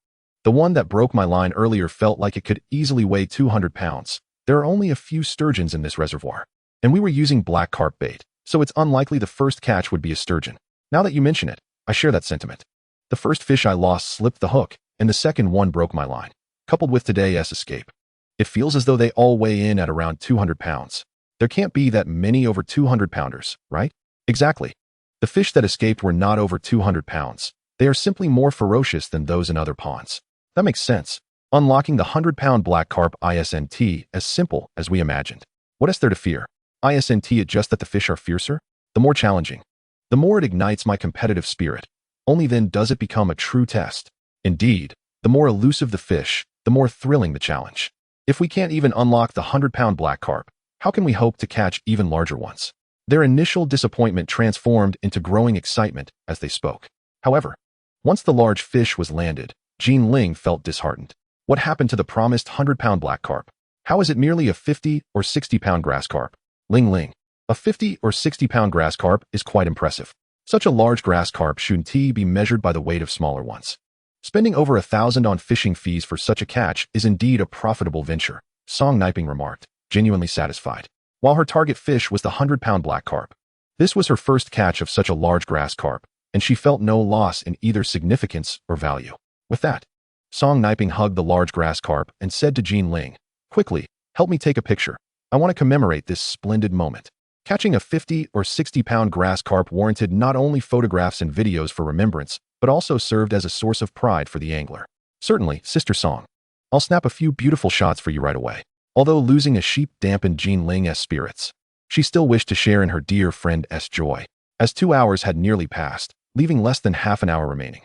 The one that broke my line earlier felt like it could easily weigh 200 pounds. There are only a few sturgeons in this reservoir, and we were using black carp bait, so it's unlikely the first catch would be a sturgeon. Now that you mention it, I share that sentiment. The first fish I lost slipped the hook, and the second one broke my line, coupled with today's escape. It feels as though they all weigh in at around 200 pounds. There can't be that many over 200-pounders, right? Exactly. The fish that escaped were not over 200 pounds. They are simply more ferocious than those in other ponds. That makes sense. Unlocking the 100-pound black carp isn't as simple as we imagined. What is there to fear? Isn't it just that the fish are fiercer? The more challenging. The more it ignites my competitive spirit. Only then does it become a true test. Indeed, the more elusive the fish, the more thrilling the challenge. If we can't even unlock the 100-pound black carp, how can we hope to catch even larger ones? Their initial disappointment transformed into growing excitement as they spoke. However, once the large fish was landed, Jean Ling felt disheartened. What happened to the promised 100-pound black carp? How is it merely a 50 or 60-pound grass carp? Ling, a 50 or 60-pound grass carp is quite impressive. Such a large grass carp shouldn't be measured by the weight of smaller ones. Spending over 1,000 on fishing fees for such a catch is indeed a profitable venture, Song Niping remarked, genuinely satisfied. While her target fish was the 100-pound black carp. This was her first catch of such a large grass carp, and she felt no loss in either significance or value. With that, Song Niping hugged the large grass carp and said to Jean Ling, "Quickly, help me take a picture. I want to commemorate this splendid moment." Catching a 50 or 60-pound grass carp warranted not only photographs and videos for remembrance, but also served as a source of pride for the angler. "Certainly, Sister Song. I'll snap a few beautiful shots for you right away." Although losing a sheep dampened Jean Ling's spirits, she still wished to share in her dear friend's joy. As 2 hours had nearly passed, leaving less than half an hour remaining,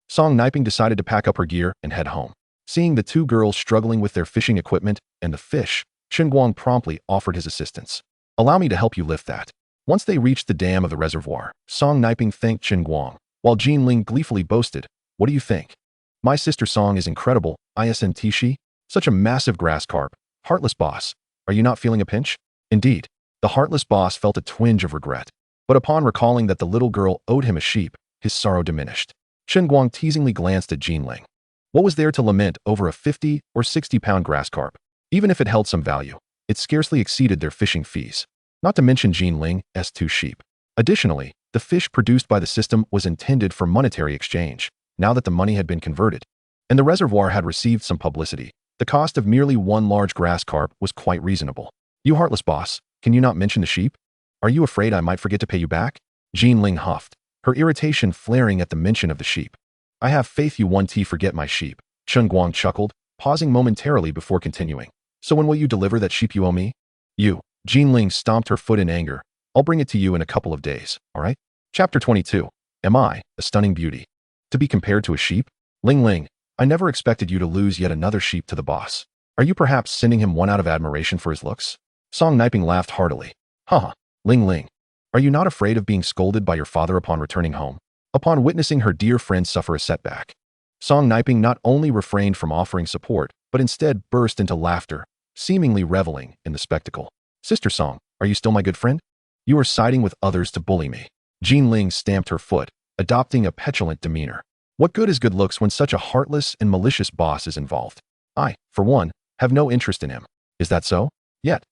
Song Niping decided to pack up her gear and head home. Seeing the two girls struggling with their fishing equipment and the fish, Chen Guang promptly offered his assistance. "Allow me to help you lift that." Once they reached the dam of the reservoir, Song Niping thanked Chen Guang, while Jean Ling gleefully boasted, "What do you think? My sister Song is incredible, isn't she? Such a massive grass carp. Heartless boss, are you not feeling a pinch?" Indeed, the heartless boss felt a twinge of regret. But upon recalling that the little girl owed him a sheep, his sorrow diminished. Chen Guang teasingly glanced at Jean Ling. What was there to lament over a 50 or 60-pound grass carp? Even if it held some value, it scarcely exceeded their fishing fees. Not to mention Jean Ling's 2 sheep. Additionally, the fish produced by the system was intended for monetary exchange, now that the money had been converted, and the reservoir had received some publicity. The cost of merely one large grass carp was quite reasonable. "You heartless boss, can you not mention the sheep? Are you afraid I might forget to pay you back?" Jean Ling huffed, her irritation flaring at the mention of the sheep. "I have faith you won't forget my sheep," Chen Guang chuckled, pausing momentarily before continuing. "So when will you deliver that sheep you owe me?" "You." Jean Ling stomped her foot in anger. "I'll bring it to you in a couple of days, all right?" Chapter 22. Am I a stunning beauty? To be compared to a sheep? Ling, I never expected you to lose yet another sheep to the boss. Are you perhaps sending him one out of admiration for his looks? Song Niping laughed heartily. Haha, Ling, are you not afraid of being scolded by your father upon returning home? Upon witnessing her dear friend suffer a setback, Song Niping not only refrained from offering support, but instead burst into laughter, seemingly reveling in the spectacle. Sister Song, are you still my good friend? You are siding with others to bully me. Jean Ling stamped her foot, adopting a petulant demeanor. What good is good looks when such a heartless and malicious boss is involved? I, for one, have no interest in him. Is that so? Yet,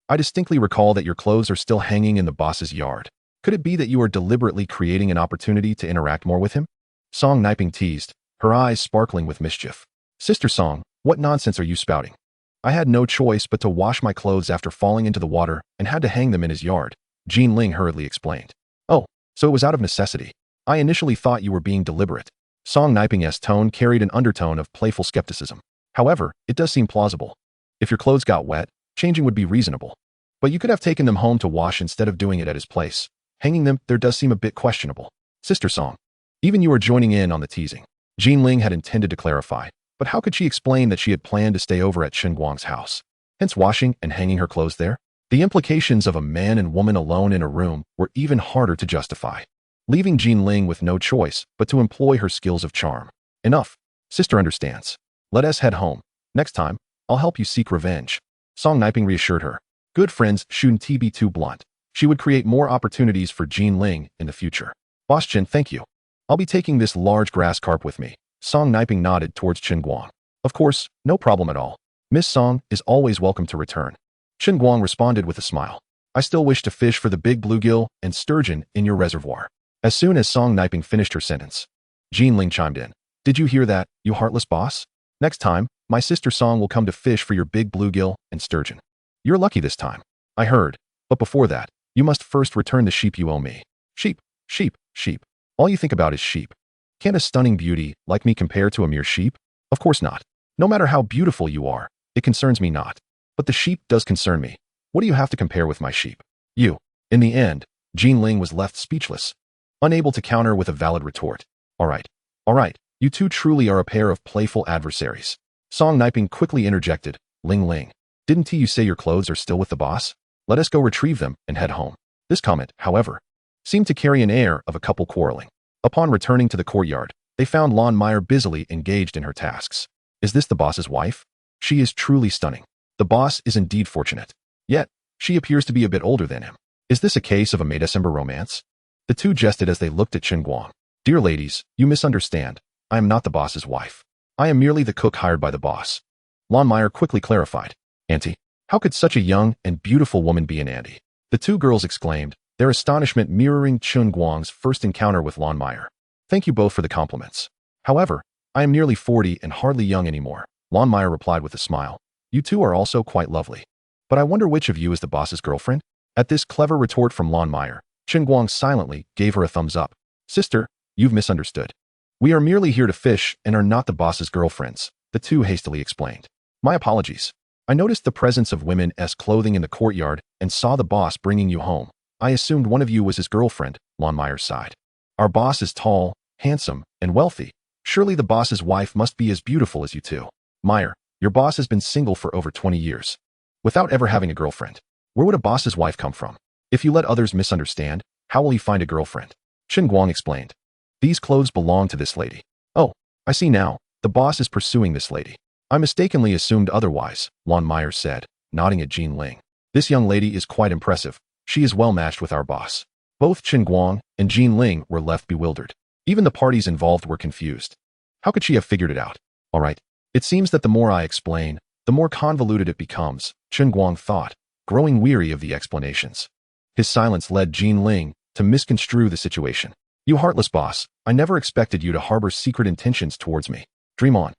I distinctly recall that your clothes are still hanging in the boss's yard. Could it be that you are deliberately creating an opportunity to interact more with him? Song Niping teased, her eyes sparkling with mischief. Sister Song, what nonsense are you spouting? I had no choice but to wash my clothes after falling into the water and had to hang them in his yard, Jean Ling hurriedly explained. Oh, so it was out of necessity. I initially thought you were being deliberate. Song Niping's tone carried an undertone of playful skepticism. However, it does seem plausible. If your clothes got wet, changing would be reasonable. But you could have taken them home to wash instead of doing it at his place. Hanging them there does seem a bit questionable. Sister Song, even you are joining in on the teasing. Jean Ling had intended to clarify, but how could she explain that she had planned to stay over at Chen Guang's house, hence washing and hanging her clothes there? The implications of a man and woman alone in a room were even harder to justify, leaving Jean Ling with no choice but to employ her skills of charm. Enough. Sister understands. Let us head home. Next time, I'll help you seek revenge. Song Niping reassured her. Good friends shouldn't be too blunt. She would create more opportunities for Jean Ling in the future. Boss Chen, thank you. I'll be taking this large grass carp with me. Song Niping nodded towards Chen Guang. Of course, no problem at all. Miss Song is always welcome to return. Chen Guang responded with a smile. I still wish to fish for the big bluegill and sturgeon in your reservoir. As soon as Song Niping finished her sentence, Jean Ling chimed in. Did you hear that, you heartless boss? Next time, my sister Song will come to fish for your big bluegill and sturgeon. You're lucky this time. I heard. But before that, you must first return the sheep you owe me. Sheep, sheep, sheep. All you think about is sheep. Can't a stunning beauty like me compare to a mere sheep? Of course not. No matter how beautiful you are, it concerns me not. But the sheep does concern me. What do you have to compare with my sheep? You. In the end, Jean Ling was left speechless, unable to counter with a valid retort. All right, you two truly are a pair of playful adversaries. Song Niping quickly interjected, Ling, didn't you say your clothes are still with the boss? Let us go retrieve them and head home. This comment, however, seemed to carry an air of a couple quarreling. Upon returning to the courtyard, they found Lon Meyer busily engaged in her tasks. Is this the boss's wife? She is truly stunning. The boss is indeed fortunate. Yet, she appears to be a bit older than him. Is this a case of a May-December romance? The two jested as they looked at Chen Guang. Dear ladies, you misunderstand. I am not the boss's wife. I am merely the cook hired by the boss. Lon Meyer quickly clarified. Auntie, how could such a young and beautiful woman be an auntie? The two girls exclaimed, their astonishment mirroring Chen Guang's first encounter with Lon Meyer. Thank you both for the compliments. However, I am nearly 40 and hardly young anymore. Lon Meyer replied with a smile. You two are also quite lovely. But I wonder which of you is the boss's girlfriend? At this clever retort from Lon Meyer, Chen Guang silently gave her a thumbs up. Sister, you've misunderstood. We are merely here to fish and are not the boss's girlfriends, the two hastily explained. My apologies. I noticed the presence of women's clothing in the courtyard and saw the boss bringing you home. I assumed one of you was his girlfriend, Lon Meyer sighed. Our boss is tall, handsome, and wealthy. Surely the boss's wife must be as beautiful as you two. Meyer, your boss has been single for over 20 years, without ever having a girlfriend. Where would a boss's wife come from? If you let others misunderstand, how will he find a girlfriend? Chen Guang explained. These clothes belong to this lady. Oh, I see now. The boss is pursuing this lady. I mistakenly assumed otherwise, Lon Meyer said, nodding at Jean Ling. This young lady is quite impressive. She is well matched with our boss. Both Chen Guang and Jean Ling were left bewildered. Even the parties involved were confused. How could she have figured it out? All right. It seems that the more I explain, the more convoluted it becomes, Chen Guang thought, growing weary of the explanations. His silence led Jean Ling to misconstrue the situation. You heartless boss, I never expected you to harbor secret intentions towards me. Dream on.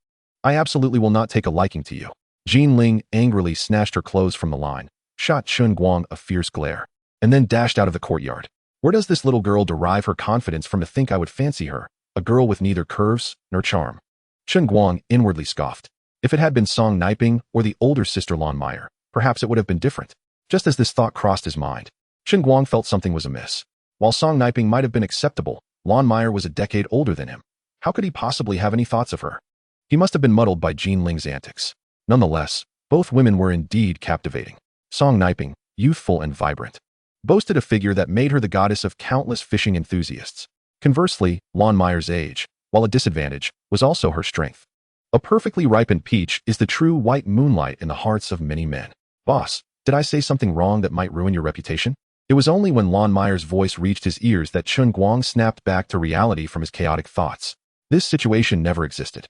I absolutely will not take a liking to you. Jean Ling angrily snatched her clothes from the line, shot Chen Guang a fierce glare, and then dashed out of the courtyard. Where does this little girl derive her confidence from to think I would fancy her, a girl with neither curves nor charm? Chen Guang inwardly scoffed. If it had been Song Niping or the older sister Lon Meyer, perhaps it would have been different. Just as this thought crossed his mind, Chen Guang felt something was amiss. While Song Niping might have been acceptable, Lon Meyer was a decade older than him. How could he possibly have any thoughts of her? He must have been muddled by Jean Ling's antics. Nonetheless, both women were indeed captivating. Song Niping, youthful and vibrant, boasted a figure that made her the goddess of countless fishing enthusiasts. Conversely, Lon Meyer's age, while a disadvantage, was also her strength. A perfectly ripened peach is the true white moonlight in the hearts of many men. Boss, did I say something wrong that might ruin your reputation? It was only when Lon Meyer's voice reached his ears that Chen Guang snapped back to reality from his chaotic thoughts. This situation never existed.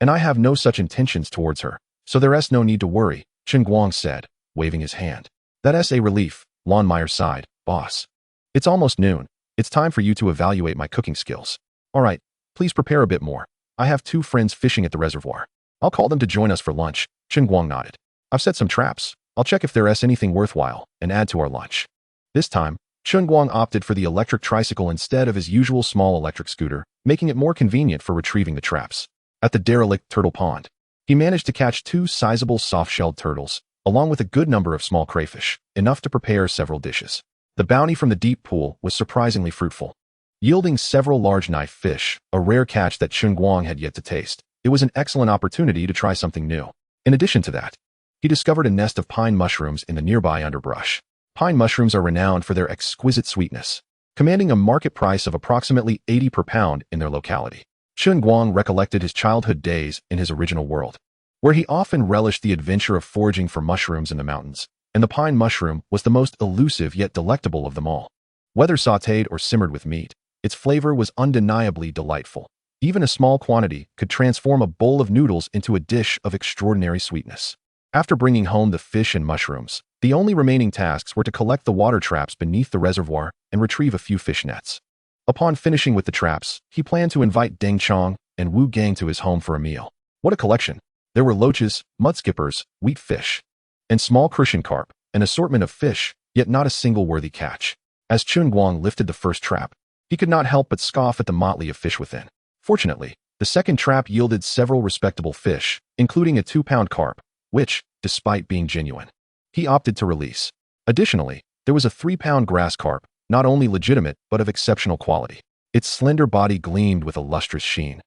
And I have no such intentions towards her, so there's no need to worry, Chen Guang said, waving his hand. That's a relief, Lon Meyer sighed. Boss. It's almost noon. It's time for you to evaluate my cooking skills. All right, please prepare a bit more. I have 2 friends fishing at the reservoir. I'll call them to join us for lunch. Chen Guang nodded. I've set some traps. I'll check if there's anything worthwhile and add to our lunch. This time, Chen Guang opted for the electric tricycle instead of his usual small electric scooter, making it more convenient for retrieving the traps. At the derelict turtle pond, he managed to catch 2 sizable soft-shelled turtles, along with a good number of small crayfish, enough to prepare several dishes. The bounty from the deep pool was surprisingly fruitful, yielding several large knife fish, a rare catch that Chen Guang had yet to taste. It was an excellent opportunity to try something new. In addition to that, he discovered a nest of pine mushrooms in the nearby underbrush. Pine mushrooms are renowned for their exquisite sweetness, commanding a market price of approximately 80 per pound in their locality. Chen Guang recollected his childhood days in his original world, where he often relished the adventure of foraging for mushrooms in the mountains. and the pine mushroom was the most elusive yet delectable of them all. Whether sautéed or simmered with meat, its flavor was undeniably delightful. Even a small quantity could transform a bowl of noodles into a dish of extraordinary sweetness. After bringing home the fish and mushrooms, the only remaining tasks were to collect the water traps beneath the reservoir and retrieve a few fish nets. Upon finishing with the traps, he planned to invite Deng Chong and Wu Gang to his home for a meal. What a collection! There were loaches, mudskippers, wheat fish, and small crucian carp, an assortment of fish, yet not a single worthy catch. As Chen Guang lifted the first trap, he could not help but scoff at the motley of fish within. Fortunately, the second trap yielded several respectable fish, including a 2-pound carp, which, despite being genuine, he opted to release. Additionally, there was a 3-pound grass carp, not only legitimate but of exceptional quality. Its slender body gleamed with a lustrous sheen.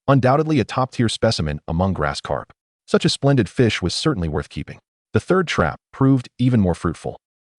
Undoubtedly a top-tier specimen among grass carp. Such a splendid fish was certainly worth keeping. The third trap proved even more fruitful,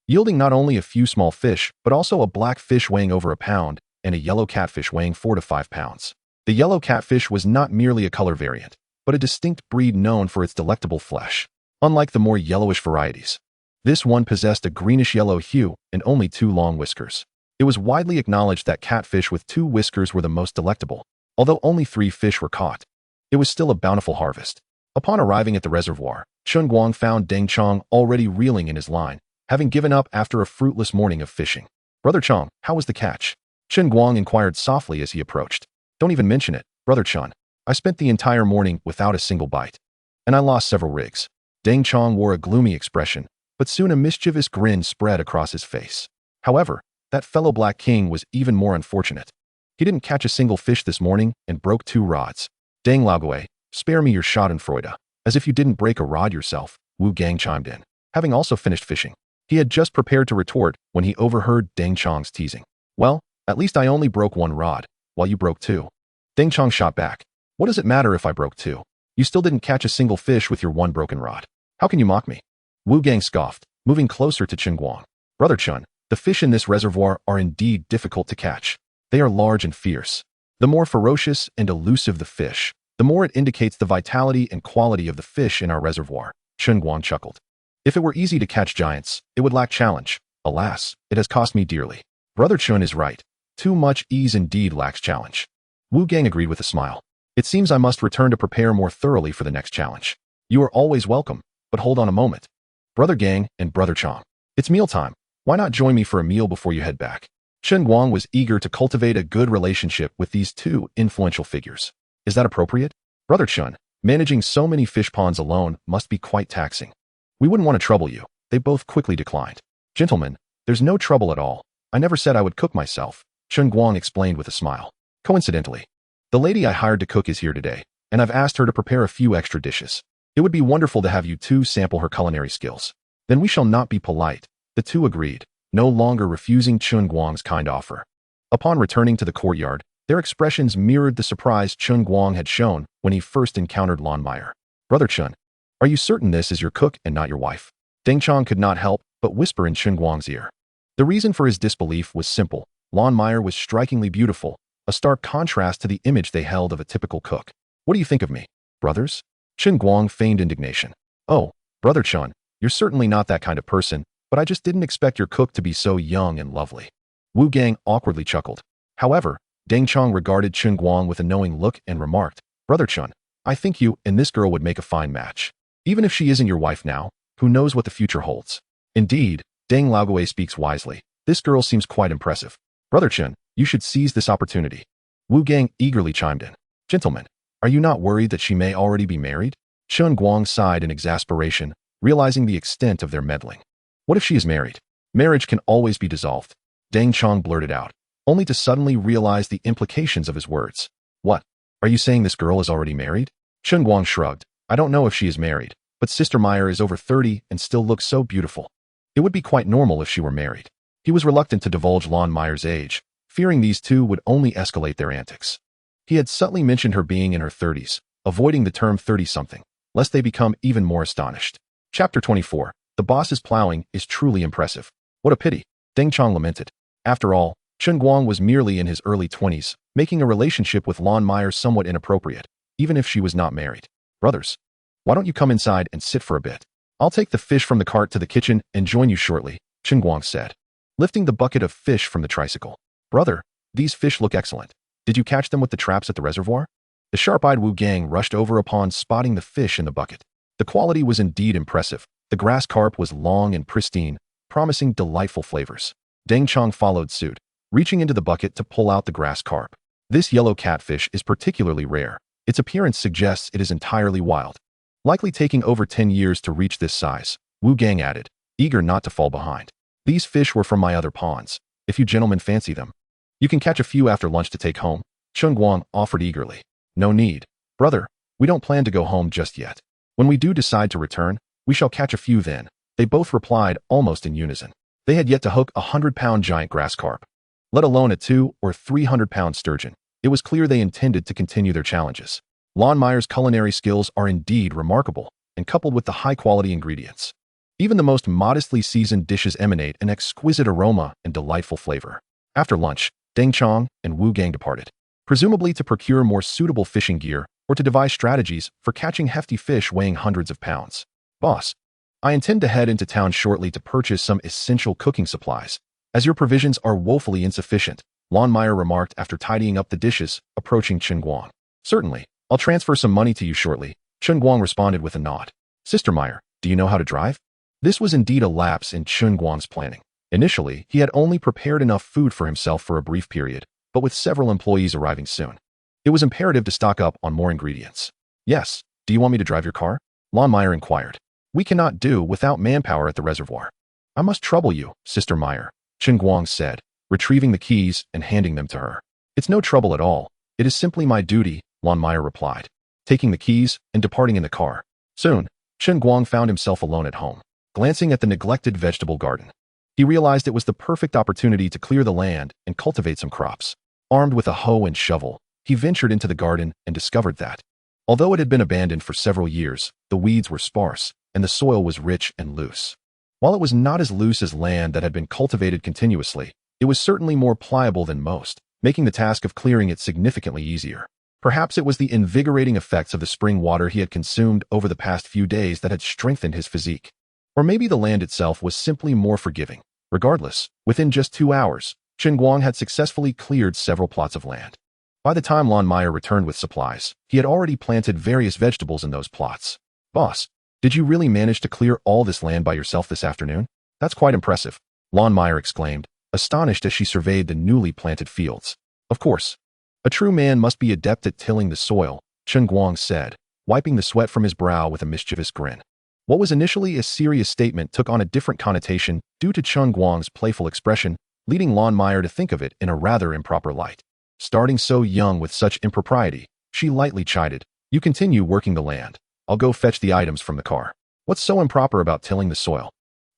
yielding not only a few small fish, but also a black fish weighing over a pound and a yellow catfish weighing 4 to 5 pounds. The yellow catfish was not merely a color variant, but a distinct breed known for its delectable flesh. Unlike the more yellowish varieties, this one possessed a greenish-yellow hue and only 2 long whiskers. It was widely acknowledged that catfish with 2 whiskers were the most delectable. Although only 3 fish were caught, it was still a bountiful harvest. Upon arriving at the reservoir, Chen Guang found Deng Chong already reeling in his line, having given up after a fruitless morning of fishing. "Brother Chong, how was the catch?" Chen Guang inquired softly as he approached. "Don't even mention it, Brother Chen. I spent the entire morning without a single bite, and I lost several rigs." Deng Chong wore a gloomy expression, but soon a mischievous grin spread across his face. However, that fellow Black King was even more unfortunate. He didn't catch a single fish this morning and broke 2 rods. "Deng Laogui, spare me your schadenfreude. As if you didn't break a rod yourself," Wu Gang chimed in, having also finished fishing. He had just prepared to retort when he overheard Deng Chong's teasing. "Well, at least I only broke 1 rod, while you broke 2. Deng Chong shot back. "What does it matter if I broke 2? You still didn't catch a single fish with your 1 broken rod. How can you mock me?" Wu Gang scoffed, moving closer to Chen Guang. "Brother Chen, the fish in this reservoir are indeed difficult to catch. They are large and fierce. The more ferocious and elusive the fish, the more it indicates the vitality and quality of the fish in our reservoir," Chen Guang chuckled. "If it were easy to catch giants, it would lack challenge. Alas, it has cost me dearly." Brother Chen is right. Too much ease indeed lacks challenge. Wu Gang agreed with a smile. "It seems I must return to prepare more thoroughly for the next challenge." "You are always welcome, but hold on a moment. Brother Gang and Brother Chong, it's mealtime. Why not join me for a meal before you head back?" Chen Guang was eager to cultivate a good relationship with these 2 influential figures. "Is that appropriate? Brother Chen, managing so many fish ponds alone must be quite taxing." "We wouldn't want to trouble you," they both quickly declined. "Gentlemen, there's no trouble at all. I never said I would cook myself," Chen Guang explained with a smile. "Coincidentally, the lady I hired to cook is here today, and I've asked her to prepare a few extra dishes. It would be wonderful to have you 2 sample her culinary skills." "Then we shall not be polite," the 2 agreed, no longer refusing Chen Guang's kind offer. Upon returning to the courtyard, their expressions mirrored the surprise Chen Guang had shown when he first encountered Lan Meyer. "Brother Chen, are you certain this is your cook and not your wife?" Deng Chong could not help but whisper in Chen Guang's ear. The reason for his disbelief was simple. Lan Meyer was strikingly beautiful, a stark contrast to the image they held of a typical cook. "What do you think of me, brothers?" Chen Guang feigned indignation. "Oh, Brother Chen, you're certainly not that kind of person, but I just didn't expect your cook to be so young and lovely." Wu Gang awkwardly chuckled. However, Deng Chong regarded Chen Guang with a knowing look and remarked, "Brother Chen, I think you and this girl would make a fine match. Even if she isn't your wife now, who knows what the future holds." "Indeed, Deng Laogui speaks wisely. This girl seems quite impressive. Brother Chen, you should seize this opportunity." Wu Gang eagerly chimed in. "Gentlemen, are you not worried that she may already be married?" Chen Guang sighed in exasperation, realizing the extent of their meddling. "What if she is married? Marriage can always be dissolved," Deng Chong blurted out, only to suddenly realize the implications of his words. "What? Are you saying this girl is already married?" Chen Guang shrugged. "I don't know if she is married, but Sister Meyer is over 30 and still looks so beautiful. It would be quite normal if she were married." He was reluctant to divulge Lan Meyer's age, fearing these 2 would only escalate their antics. He had subtly mentioned her being in her 30s, avoiding the term 30-something, lest they become even more astonished. Chapter 24. The boss's plowing is truly impressive. "What a pity," Deng Chong lamented. After all, Chen Guang was merely in his early 20s, making a relationship with Lan Meyer somewhat inappropriate, even if she was not married. "Brothers, why don't you come inside and sit for a bit? I'll take the fish from the cart to the kitchen and join you shortly, Chen Guang said, lifting the bucket of fish from the tricycle. Brother, these fish look excellent. Did you catch them with the traps at the reservoir? The sharp-eyed Wu Gang rushed over upon spotting the fish in the bucket. The quality was indeed impressive. The grass carp was long and pristine, promising delightful flavors. Deng Chong followed suit, reaching into the bucket to pull out the grass carp. This yellow catfish is particularly rare. Its appearance suggests it is entirely wild. Likely taking over 10 years to reach this size, Wu Gang added, eager not to fall behind. These fish were from my other ponds. If you gentlemen fancy them, you can catch a few after lunch to take home, Chen Guang offered eagerly. No need. Brother, we don't plan to go home just yet. When we do decide to return, we shall catch a few then. They both replied almost in unison. They had yet to hook a 100-pound giant grass carp, let alone a 200- or 300-pound sturgeon. It was clear they intended to continue their challenges. Lon Meyer's culinary skills are indeed remarkable, and coupled with the high-quality ingredients, even the most modestly seasoned dishes emanate an exquisite aroma and delightful flavor. After lunch, Deng Chong and Wu Gang departed, presumably to procure more suitable fishing gear or to devise strategies for catching hefty fish weighing hundreds of pounds. Boss, I intend to head into town shortly to purchase some essential cooking supplies, as your provisions are woefully insufficient, Lon Meyer remarked after tidying up the dishes, approaching Chen Guang. Certainly, I'll transfer some money to you shortly, Chen Guang responded with a nod. Sister Meyer, do you know how to drive? This was indeed a lapse in Chen Guang's planning. Initially, he had only prepared enough food for himself for a brief period, but with several employees arriving soon, it was imperative to stock up on more ingredients. Yes, do you want me to drive your car? Lon Meyer inquired. We cannot do without manpower at the reservoir. I must trouble you, Sister Meyer, Chen Guang said, retrieving the keys and handing them to her. It's no trouble at all. It is simply my duty, Lon Meyer replied, taking the keys and departing in the car. Soon, Chen Guang found himself alone at home. Glancing at the neglected vegetable garden, he realized it was the perfect opportunity to clear the land and cultivate some crops. Armed with a hoe and shovel, he ventured into the garden and discovered that, although it had been abandoned for several years, the weeds were sparse and the soil was rich and loose. While it was not as loose as land that had been cultivated continuously, it was certainly more pliable than most, making the task of clearing it significantly easier. Perhaps it was the invigorating effects of the spring water he had consumed over the past few days that had strengthened his physique. Or maybe the land itself was simply more forgiving. Regardless, within just 2 hours, Chen Guang had successfully cleared several plots of land. By the time Lon Meyer returned with supplies, he had already planted various vegetables in those plots. Boss, did you really manage to clear all this land by yourself this afternoon? That's quite impressive, Lon Meyer exclaimed, astonished as she surveyed the newly planted fields. Of course. A true man must be adept at tilling the soil, Chen Guang said, wiping the sweat from his brow with a mischievous grin. What was initially a serious statement took on a different connotation due to Chen Guang's playful expression, leading Lon Meyer to think of it in a rather improper light. Starting so young with such impropriety, she lightly chided, You continue working the land. I'll go fetch the items from the car. What's so improper about tilling the soil?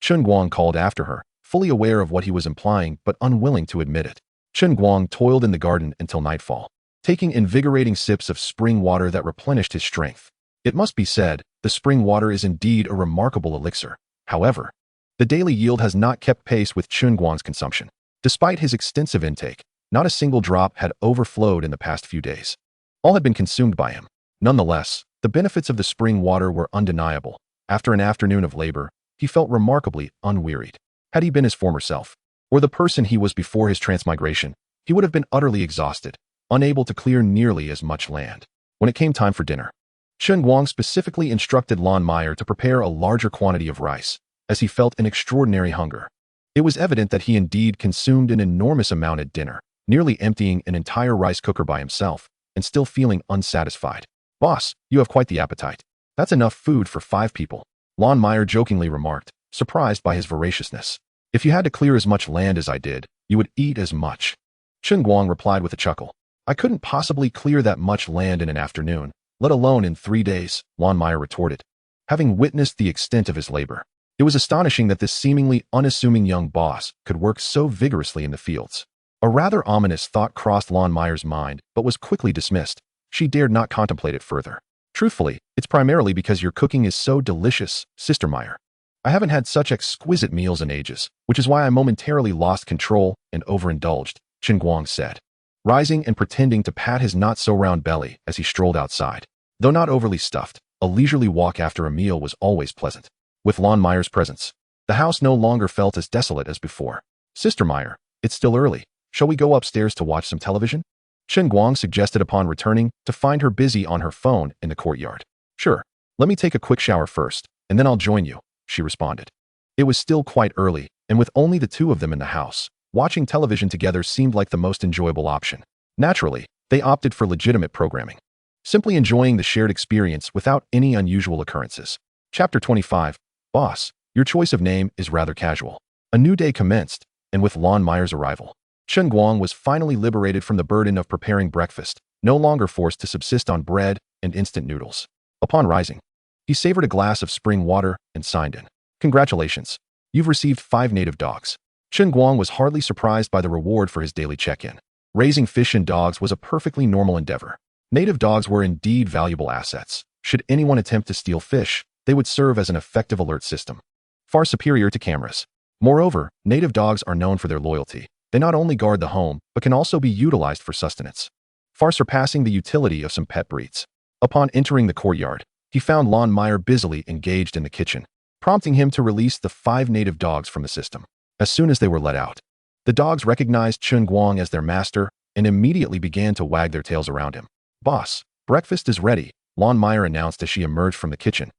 Chen Guang called after her, fully aware of what he was implying but unwilling to admit it. Chen Guang toiled in the garden until nightfall, taking invigorating sips of spring water that replenished his strength. It must be said, the spring water is indeed a remarkable elixir. However, the daily yield has not kept pace with Chen Guang's consumption. Despite his extensive intake, not a single drop had overflowed in the past few days. All had been consumed by him. Nonetheless, the benefits of the spring water were undeniable. After an afternoon of labor, he felt remarkably unwearied. Had he been his former self, or the person he was before his transmigration, he would have been utterly exhausted, unable to clear nearly as much land. When it came time for dinner, Chen Guang specifically instructed Lon Meyer to prepare a larger quantity of rice, as he felt an extraordinary hunger. It was evident that he indeed consumed an enormous amount at dinner, nearly emptying an entire rice cooker by himself, and still feeling unsatisfied. Boss, you have quite the appetite. That's enough food for 5 people, Lon Meyer jokingly remarked, surprised by his voraciousness. If you had to clear as much land as I did, you would eat as much. Chen Guang replied with a chuckle. I couldn't possibly clear that much land in an afternoon, let alone in 3 days, Lon Meyer retorted, having witnessed the extent of his labor. It was astonishing that this seemingly unassuming young boss could work so vigorously in the fields. A rather ominous thought crossed Lon Meyer's mind, but was quickly dismissed. She dared not contemplate it further. Truthfully, it's primarily because your cooking is so delicious, Sister Meyer. I haven't had such exquisite meals in ages, which is why I momentarily lost control and overindulged, Chen Guang said, rising and pretending to pat his not-so-round belly as he strolled outside. Though not overly stuffed, a leisurely walk after a meal was always pleasant. With Lon Meyer's presence, the house no longer felt as desolate as before. Sister Meyer, it's still early. Shall we go upstairs to watch some television? Chen Guang suggested upon returning to find her busy on her phone in the courtyard. Sure. Let me take a quick shower first, and then I'll join you, she responded. It was still quite early, and with only the two of them in the house, watching television together seemed like the most enjoyable option. Naturally, they opted for legitimate programming, simply enjoying the shared experience without any unusual occurrences. Chapter 25. Boss, your choice of name is rather casual. A new day commenced, and with Lon Meyer's arrival, Chen Guang was finally liberated from the burden of preparing breakfast, no longer forced to subsist on bread and instant noodles. Upon rising, he savored a glass of spring water and signed in. Congratulations. You've received 5 native dogs. Chen Guang was hardly surprised by the reward for his daily check-in. Raising fish and dogs was a perfectly normal endeavor. Native dogs were indeed valuable assets. Should anyone attempt to steal fish, they would serve as an effective alert system, far superior to cameras. Moreover, native dogs are known for their loyalty. They not only guard the home, but can also be utilized for sustenance, far surpassing the utility of some pet breeds. Upon entering the courtyard, he found Lon Meyer busily engaged in the kitchen, prompting him to release the 5 native dogs from the system. As soon as they were let out, the dogs recognized Chen Guang as their master and immediately began to wag their tails around him. Boss, breakfast is ready, Lon Meyer announced as she emerged from the kitchen,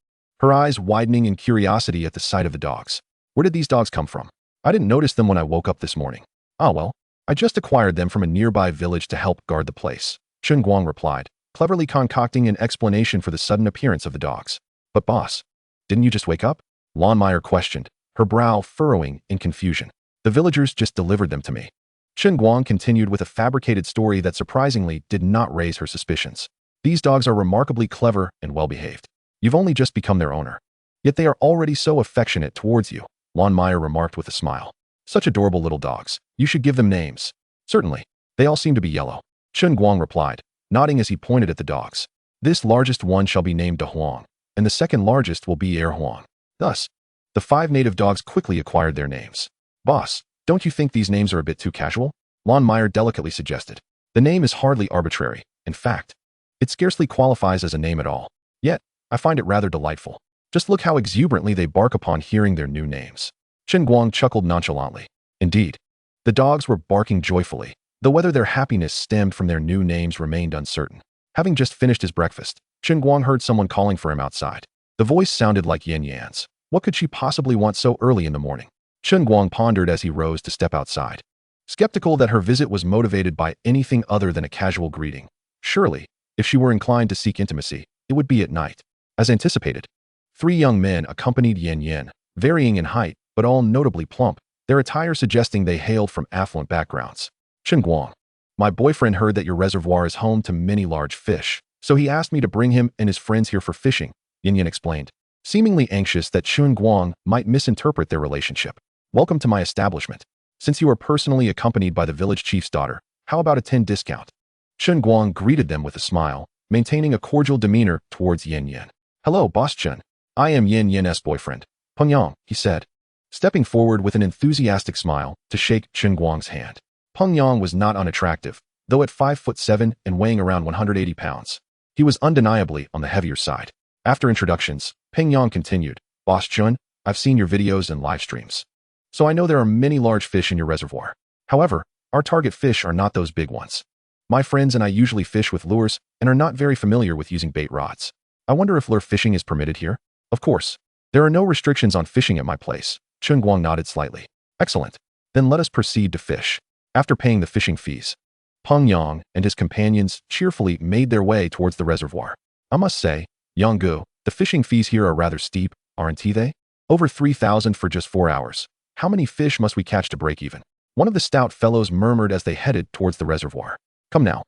her eyes widening in curiosity at the sight of the dogs. Where did these dogs come from? I didn't notice them when I woke up this morning. Ah well, I just acquired them from a nearby village to help guard the place, Chen Guang replied, cleverly concocting an explanation for the sudden appearance of the dogs. But boss, didn't you just wake up? Lon Meyer questioned, her brow furrowing in confusion. The villagers just delivered them to me. Chen Guang continued with a fabricated story that surprisingly did not raise her suspicions. These dogs are remarkably clever and well-behaved. You've only just become their owner. Yet they are already so affectionate towards you, Lon Meyer remarked with a smile. Such adorable little dogs. You should give them names. Certainly. They all seem to be yellow. Chen Guang replied, nodding as he pointed at the dogs. This largest one shall be named De Huang, and the second largest will be Er Huang. Thus, the 5 native dogs quickly acquired their names. Boss, don't you think these names are a bit too casual? Lon Meyer delicately suggested. The name is hardly arbitrary. In fact, it scarcely qualifies as a name at all. Yet, I find it rather delightful. Just look how exuberantly they bark upon hearing their new names. Chen Guang chuckled nonchalantly. Indeed, the dogs were barking joyfully, though whether their happiness stemmed from their new names remained uncertain. Having just finished his breakfast, Chen Guang heard someone calling for him outside. The voice sounded like Yin Yan's. What could she possibly want so early in the morning? Chen Guang pondered as he rose to step outside, skeptical that her visit was motivated by anything other than a casual greeting. Surely, if she were inclined to seek intimacy, it would be at night. As anticipated, 3 young men accompanied Yin Yan, varying in height, but all notably plump, their attire suggesting they hailed from affluent backgrounds. Chen Guang, my boyfriend heard that your reservoir is home to many large fish, so he asked me to bring him and his friends here for fishing, Yin Yan explained, seemingly anxious that Chen Guang might misinterpret their relationship. Welcome to my establishment. Since you are personally accompanied by the village chief's daughter, how about a 10 discount? Chen Guang greeted them with a smile, maintaining a cordial demeanor towards Yin Yan. Hello, Boss Chen. I am Yin Yan's boyfriend, Peng Yang, he said, stepping forward with an enthusiastic smile to shake Chen Guang's hand. Peng Yang was not unattractive, though at 5'7" and weighing around 180 pounds. He was undeniably on the heavier side. After introductions, Peng Yang continued, Boss Chen, I've seen your videos and live streams, so I know there are many large fish in your reservoir. However, our target fish are not those big ones. My friends and I usually fish with lures and are not very familiar with using bait rods. I wonder if lure fishing is permitted here? Of course. There are no restrictions on fishing at my place. Chen Guang nodded slightly. Excellent. Then let us proceed to fish. After paying the fishing fees, Peng Yang and his companions cheerfully made their way towards the reservoir. I must say, Yang Gu, the fishing fees here are rather steep, aren't they? Over 3,000 for just 4 hours. How many fish must we catch to break even? One of the stout fellows murmured as they headed towards the reservoir. Come now.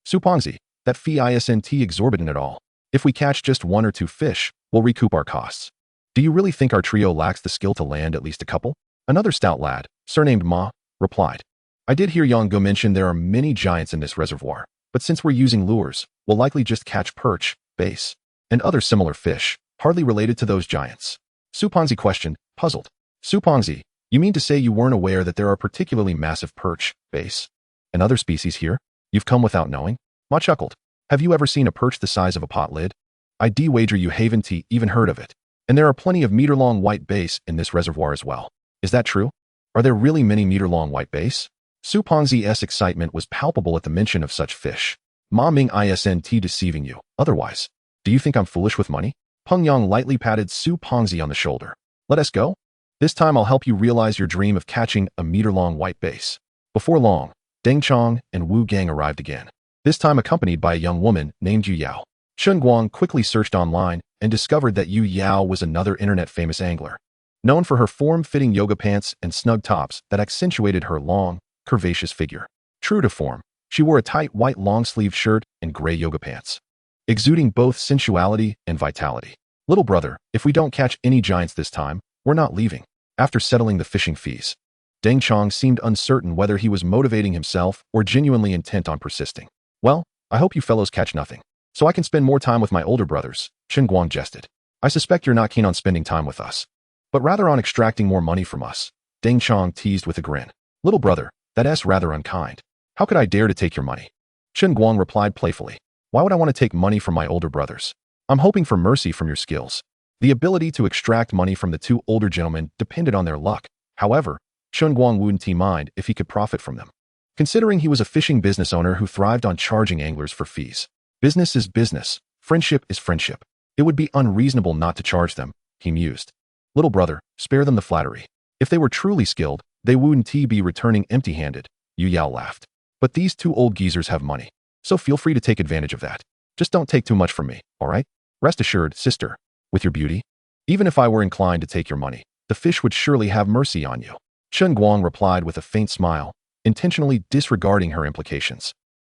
Supongzi, that fee isn't exorbitant at all. If we catch just 1 or 2 fish, we'll recoup our costs. Do you really think our trio lacks the skill to land at least a couple? Another stout lad, surnamed Ma, replied. I did hear Yang Gu mention there are many giants in this reservoir, but since we're using lures, we'll likely just catch perch, bass, and other similar fish, hardly related to those giants. Supongzi questioned, puzzled. Supongzi, you mean to say you weren't aware that there are particularly massive perch, bass, and other species here? You've come without knowing? Ma chuckled. Have you ever seen a perch the size of a pot lid? I'd wager you haven't even heard of it. And there are plenty of meter-long white bass in this reservoir as well. Is that true? Are there really many meter-long white bass? Su Pengzi's excitement was palpable at the mention of such fish. Ma Ming isn't deceiving you, otherwise. Do you think I'm foolish with money? Peng Yang lightly patted Su Pengzi on the shoulder. Let us go. This time I'll help you realize your dream of catching a meter-long white bass. Before long, Deng Chong and Wu Gang arrived again, this time accompanied by a young woman named Yu Yao. Chen Guang quickly searched online and discovered that Yu Yao was another internet-famous angler, known for her form-fitting yoga pants and snug tops that accentuated her long, curvaceous figure. True to form, she wore a tight white long-sleeved shirt and gray yoga pants, exuding both sensuality and vitality. Little brother, if we don't catch any giants this time, we're not leaving. After settling the fishing fees, Deng Chong seemed uncertain whether he was motivating himself or genuinely intent on persisting. Well, I hope you fellows catch nothing, so I can spend more time with my older brothers, Chen Guang jested. I suspect you're not keen on spending time with us, but rather on extracting more money from us, Deng Chong teased with a grin. Little brother, that's rather unkind. How could I dare to take your money? Chen Guang replied playfully. Why would I want to take money from my older brothers? I'm hoping for mercy from your skills. The ability to extract money from the two older gentlemen depended on their luck. However, Chen Guang wouldn't mind if he could profit from them, considering he was a fishing business owner who thrived on charging anglers for fees. Business is business, friendship is friendship. It would be unreasonable not to charge them, he mused. Little brother, spare them the flattery. If they were truly skilled, they wouldn't be returning empty-handed, Yu Yao laughed. But these two old geezers have money, so feel free to take advantage of that. Just don't take too much from me, all right? Rest assured, sister, with your beauty, even if I were inclined to take your money, the fish would surely have mercy on you. Chen Guang replied with a faint smile, intentionally disregarding her implications.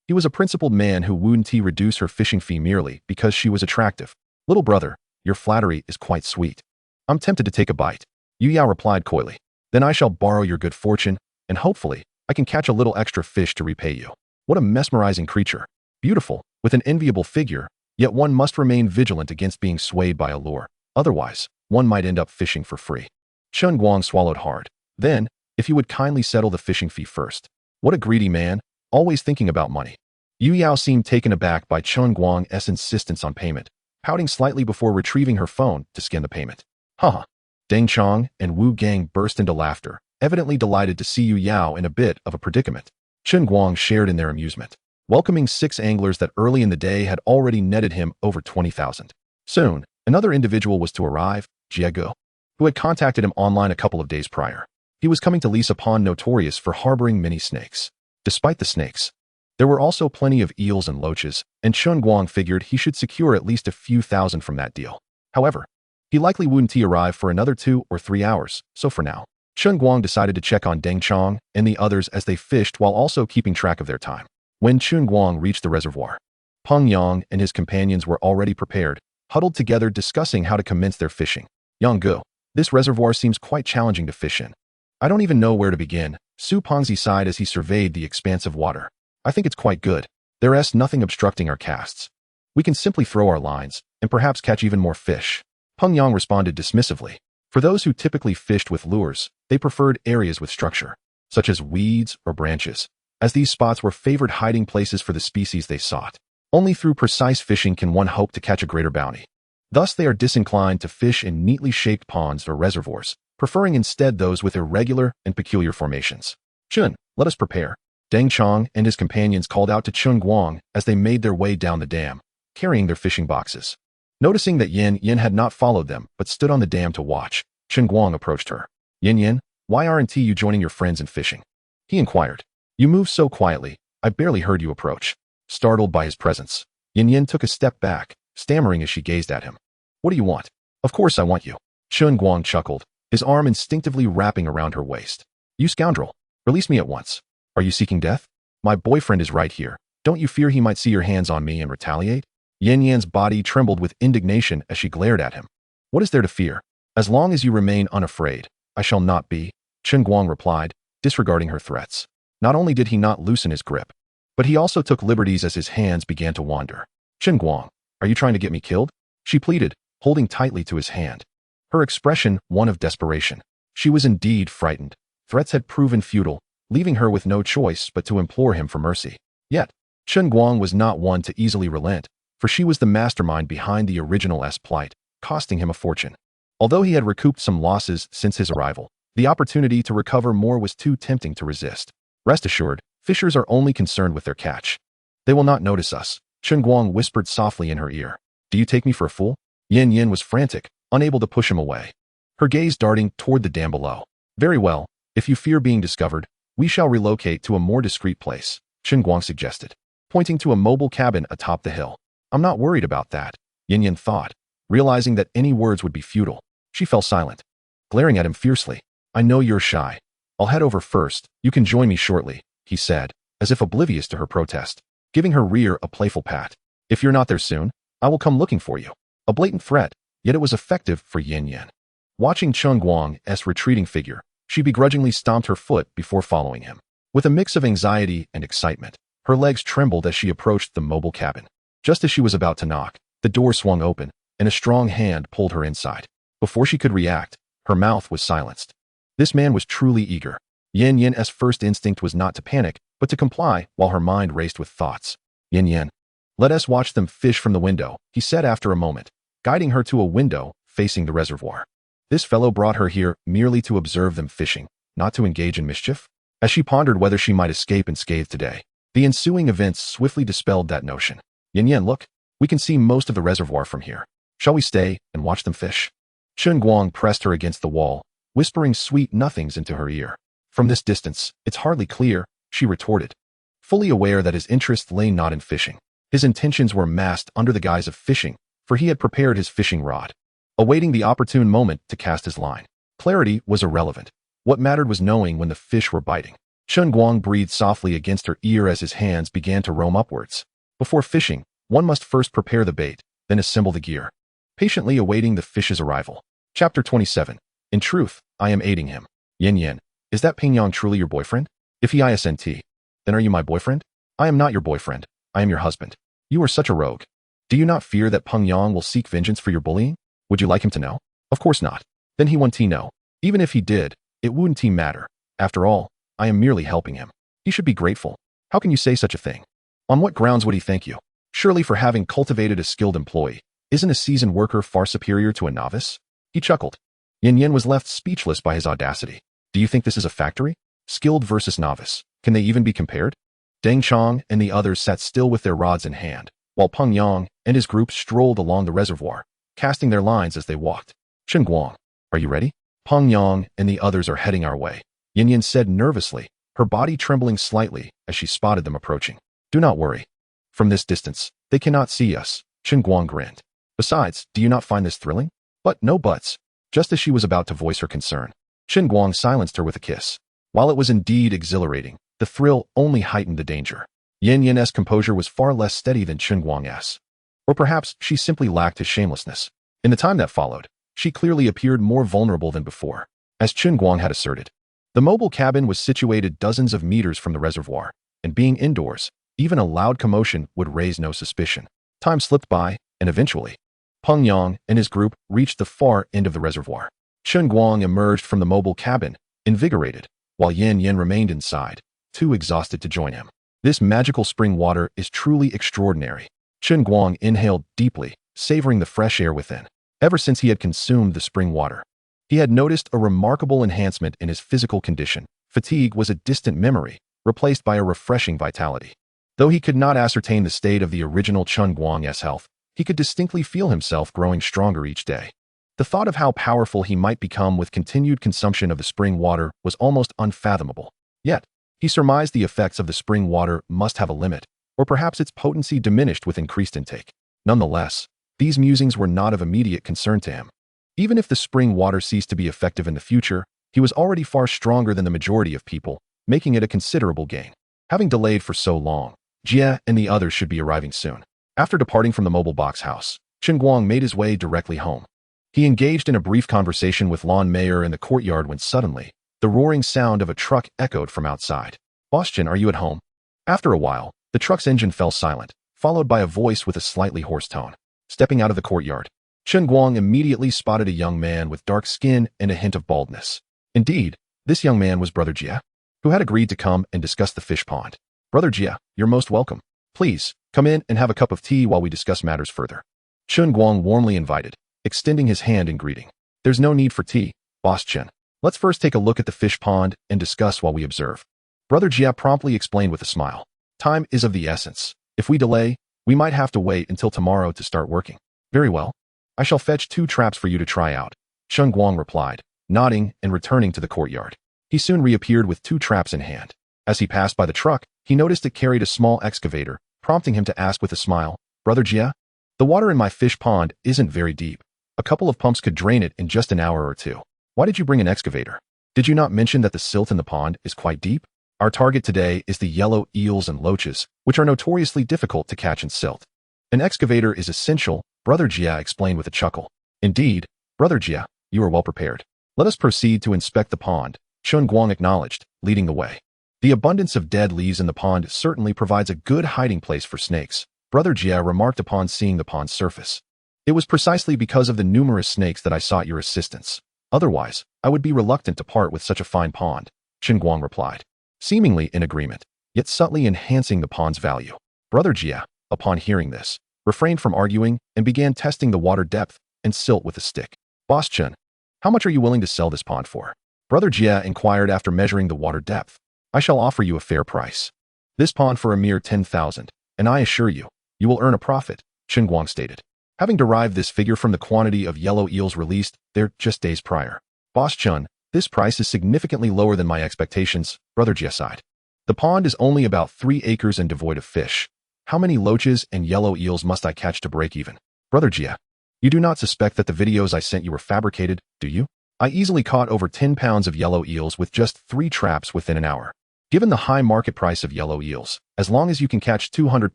He was a principled man who wouldn't reduce her fishing fee merely because she was attractive. Little brother, your flattery is quite sweet. I'm tempted to take a bite, Yu Yao replied coyly. Then I shall borrow your good fortune, and hopefully, I can catch a little extra fish to repay you. What a mesmerizing creature. Beautiful, with an enviable figure, yet one must remain vigilant against being swayed by a lure. Otherwise, one might end up fishing for free. Chen Guang swallowed hard. Then, if you would kindly settle the fishing fee first. What a greedy man, always thinking about money. Yu Yao seemed taken aback by Chen Guang's insistence on payment, pouting slightly before retrieving her phone to scan the payment. Haha. Deng Chong and Wu Gang burst into laughter, evidently delighted to see Yu Yao in a bit of a predicament. Chen Guang shared in their amusement, welcoming 6 anglers that early in the day had already netted him over 20,000. Soon, another individual was to arrive, Jiego, who had contacted him online a couple of days prior. He was coming to lease a pond notorious for harboring many snakes. Despite the snakes, there were also plenty of eels and loaches, and Chen Guang figured he should secure at least a few thousand from that deal. However, he likely wouldn't arrive for another 2 or 3 hours, so for now, Chen Guang decided to check on Deng Chong and the others as they fished while also keeping track of their time. When Chen Guang reached the reservoir, Peng Yang and his companions were already prepared, huddled together discussing how to commence their fishing. Yang Gu, this reservoir seems quite challenging to fish in. I don't even know where to begin, Su Pengzi sighed as he surveyed the expanse of water. I think it's quite good. There's nothing obstructing our casts. We can simply throw our lines, and perhaps catch even more fish. Peng Yang responded dismissively. For those who typically fished with lures, they preferred areas with structure, such as weeds or branches, as these spots were favored hiding places for the species they sought. Only through precise fishing can one hope to catch a greater bounty. Thus they are disinclined to fish in neatly shaped ponds or reservoirs, preferring instead those with irregular and peculiar formations. Chun, let us prepare. Deng Chong and his companions called out to Chen Guang as they made their way down the dam, carrying their fishing boxes. Noticing that Yin had not followed them but stood on the dam to watch, Chen Guang approached her. Yin, why aren't you joining your friends in fishing? He inquired. You move so quietly, I barely heard you approach. Startled by his presence, Yin took a step back, stammering as she gazed at him. What do you want? Of course I want you. Chen Guang chuckled, his arm instinctively wrapping around her waist. You scoundrel, release me at once. Are you seeking death? My boyfriend is right here. Don't you fear he might see your hands on me and retaliate? Yin body trembled with indignation as she glared at him. What is there to fear? As long as you remain unafraid, I shall not be, Chen Guang replied, disregarding her threats. Not only did he not loosen his grip, but he also took liberties as his hands began to wander. Chen Guang, are you trying to get me killed? She pleaded, holding tightly to his hand. Her expression one of desperation. She was indeed frightened. Threats had proven futile, leaving her with no choice but to implore him for mercy. Yet, Chen Guang was not one to easily relent, for she was the mastermind behind the original plight, costing him a fortune. Although he had recouped some losses since his arrival, the opportunity to recover more was too tempting to resist. Rest assured, fishers are only concerned with their catch. They will not notice us, Chen Guang whispered softly in her ear. Do you take me for a fool? Yin Yin was frantic, unable to push him away, her gaze darting toward the dam below. Very well, if you fear being discovered, we shall relocate to a more discreet place, Chen Guang suggested, pointing to a mobile cabin atop the hill. I'm not worried about that, Yin Yin thought, realizing that any words would be futile. She fell silent, glaring at him fiercely. I know you're shy. I'll head over first. You can join me shortly, he said, as if oblivious to her protest, giving her rear a playful pat. If you're not there soon, I will come looking for you. A blatant threat, yet it was effective for Yin Yin. Watching Chen Guang's retreating figure, she begrudgingly stomped her foot before following him. With a mix of anxiety and excitement, her legs trembled as she approached the mobile cabin. Just as she was about to knock, the door swung open, and a strong hand pulled her inside. Before she could react, her mouth was silenced. This man was truly eager. Yin Yin's first instinct was not to panic, but to comply while her mind raced with thoughts. Yin Yin. Let us watch them fish from the window, he said after a moment, guiding her to a window facing the reservoir. This fellow brought her here merely to observe them fishing, not to engage in mischief? As she pondered whether she might escape unscathed today, the ensuing events swiftly dispelled that notion. Yin Yin, look, we can see most of the reservoir from here. Shall we stay and watch them fish? Chen Guang pressed her against the wall, whispering sweet nothings into her ear. From this distance, it's hardly clear, she retorted, fully aware that his interest lay not in fishing. His intentions were masked under the guise of fishing, for he had prepared his fishing rod, awaiting the opportune moment to cast his line. Clarity was irrelevant. What mattered was knowing when the fish were biting. Chen Guang breathed softly against her ear as his hands began to roam upwards. Before fishing, one must first prepare the bait, then assemble the gear, patiently awaiting the fish's arrival. Chapter 27. In truth, I am aiding him. Yin Yin, is that Ping Yang truly your boyfriend? If he isn't, then are you my boyfriend? I am not your boyfriend. I am your husband. You are such a rogue. Do you not fear that Peng Yang will seek vengeance for your bullying? Would you like him to know? Of course not. Then he won't know. Even if he did, it wouldn't matter. After all, I am merely helping him. He should be grateful. How can you say such a thing? On what grounds would he thank you? Surely for having cultivated a skilled employee. Isn't a seasoned worker far superior to a novice? He chuckled. Yin Yin was left speechless by his audacity. Do you think this is a factory? Skilled versus novice. Can they even be compared? Deng Chong and the others sat still with their rods in hand, while Peng Yang and his group strolled along the reservoir, casting their lines as they walked. Chen Guang, are you ready? Peng Yang and the others are heading our way, Yin Yin said nervously, her body trembling slightly as she spotted them approaching. Do not worry. From this distance, they cannot see us, Chen Guang grinned. Besides, do you not find this thrilling? But no buts. Just as she was about to voice her concern, Chen Guang silenced her with a kiss. While it was indeed exhilarating, the thrill only heightened the danger. Yin Yin's composure was far less steady than Chen Guang's. Or perhaps she simply lacked his shamelessness. In the time that followed, she clearly appeared more vulnerable than before. As Chen Guang had asserted, the mobile cabin was situated dozens of meters from the reservoir, and being indoors, even a loud commotion would raise no suspicion. Time slipped by, and eventually, Peng Yang and his group reached the far end of the reservoir. Chen Guang emerged from the mobile cabin, invigorated, while Yin Yin remained inside, too exhausted to join him. This magical spring water is truly extraordinary. Chen Guang inhaled deeply, savoring the fresh air within. Ever since he had consumed the spring water, he had noticed a remarkable enhancement in his physical condition. Fatigue was a distant memory, replaced by a refreshing vitality. Though he could not ascertain the state of the original Chen Guang's health, he could distinctly feel himself growing stronger each day. The thought of how powerful he might become with continued consumption of the spring water was almost unfathomable. Yet, he surmised the effects of the spring water must have a limit, or perhaps its potency diminished with increased intake. Nonetheless, these musings were not of immediate concern to him. Even if the spring water ceased to be effective in the future, he was already far stronger than the majority of people, making it a considerable gain. Having delayed for so long, Jia and the others should be arriving soon. After departing from the mobile box house, Chen Guang made his way directly home. He engaged in a brief conversation with Lon Mayer in the courtyard when suddenly, the roaring sound of a truck echoed from outside. Boss Chen, are you at home? After a while, the truck's engine fell silent, followed by a voice with a slightly hoarse tone. Stepping out of the courtyard, Chen Guang immediately spotted a young man with dark skin and a hint of baldness. Indeed, this young man was Brother Jia, who had agreed to come and discuss the fish pond. Brother Jia, you're most welcome. Please, come in and have a cup of tea while we discuss matters further. Chen Guang warmly invited, extending his hand in greeting. There's no need for tea, Boss Chen. Let's first take a look at the fish pond and discuss while we observe. Brother Jia promptly explained with a smile. Time is of the essence. If we delay, we might have to wait until tomorrow to start working. Very well. I shall fetch 2 traps for you to try out, Chen Guang replied, nodding and returning to the courtyard. He soon reappeared with 2 traps in hand. As he passed by the truck, he noticed it carried a small excavator, prompting him to ask with a smile, Brother Jia, the water in my fish pond isn't very deep. A couple of pumps could drain it in just an hour or 2. Why did you bring an excavator? Did you not mention that the silt in the pond is quite deep? Our target today is the yellow eels and loaches, which are notoriously difficult to catch in silt. An excavator is essential, Brother Jia explained with a chuckle. Indeed, Brother Jia, you are well prepared. Let us proceed to inspect the pond, Chen Guang acknowledged, leading the way. The abundance of dead leaves in the pond certainly provides a good hiding place for snakes, Brother Jia remarked upon seeing the pond's surface. It was precisely because of the numerous snakes that I sought your assistance. Otherwise, I would be reluctant to part with such a fine pond, Chen Guang replied, seemingly in agreement, yet subtly enhancing the pond's value. Brother Jia, upon hearing this, refrained from arguing and began testing the water depth and silt with a stick. Boss Chen, how much are you willing to sell this pond for? Brother Jia inquired after measuring the water depth. I shall offer you a fair price. This pond for a mere 10,000, and I assure you, you will earn a profit, Chen Guang stated, having derived this figure from the quantity of yellow eels released there just days prior. Boss Chen, this price is significantly lower than my expectations, Brother Jia sighed. The pond is only about 3 acres and devoid of fish. How many loaches and yellow eels must I catch to break even? Brother Jia, you do not suspect that the videos I sent you were fabricated, do you? I easily caught over 10 pounds of yellow eels with just 3 traps within an hour. Given the high market price of yellow eels, as long as you can catch 200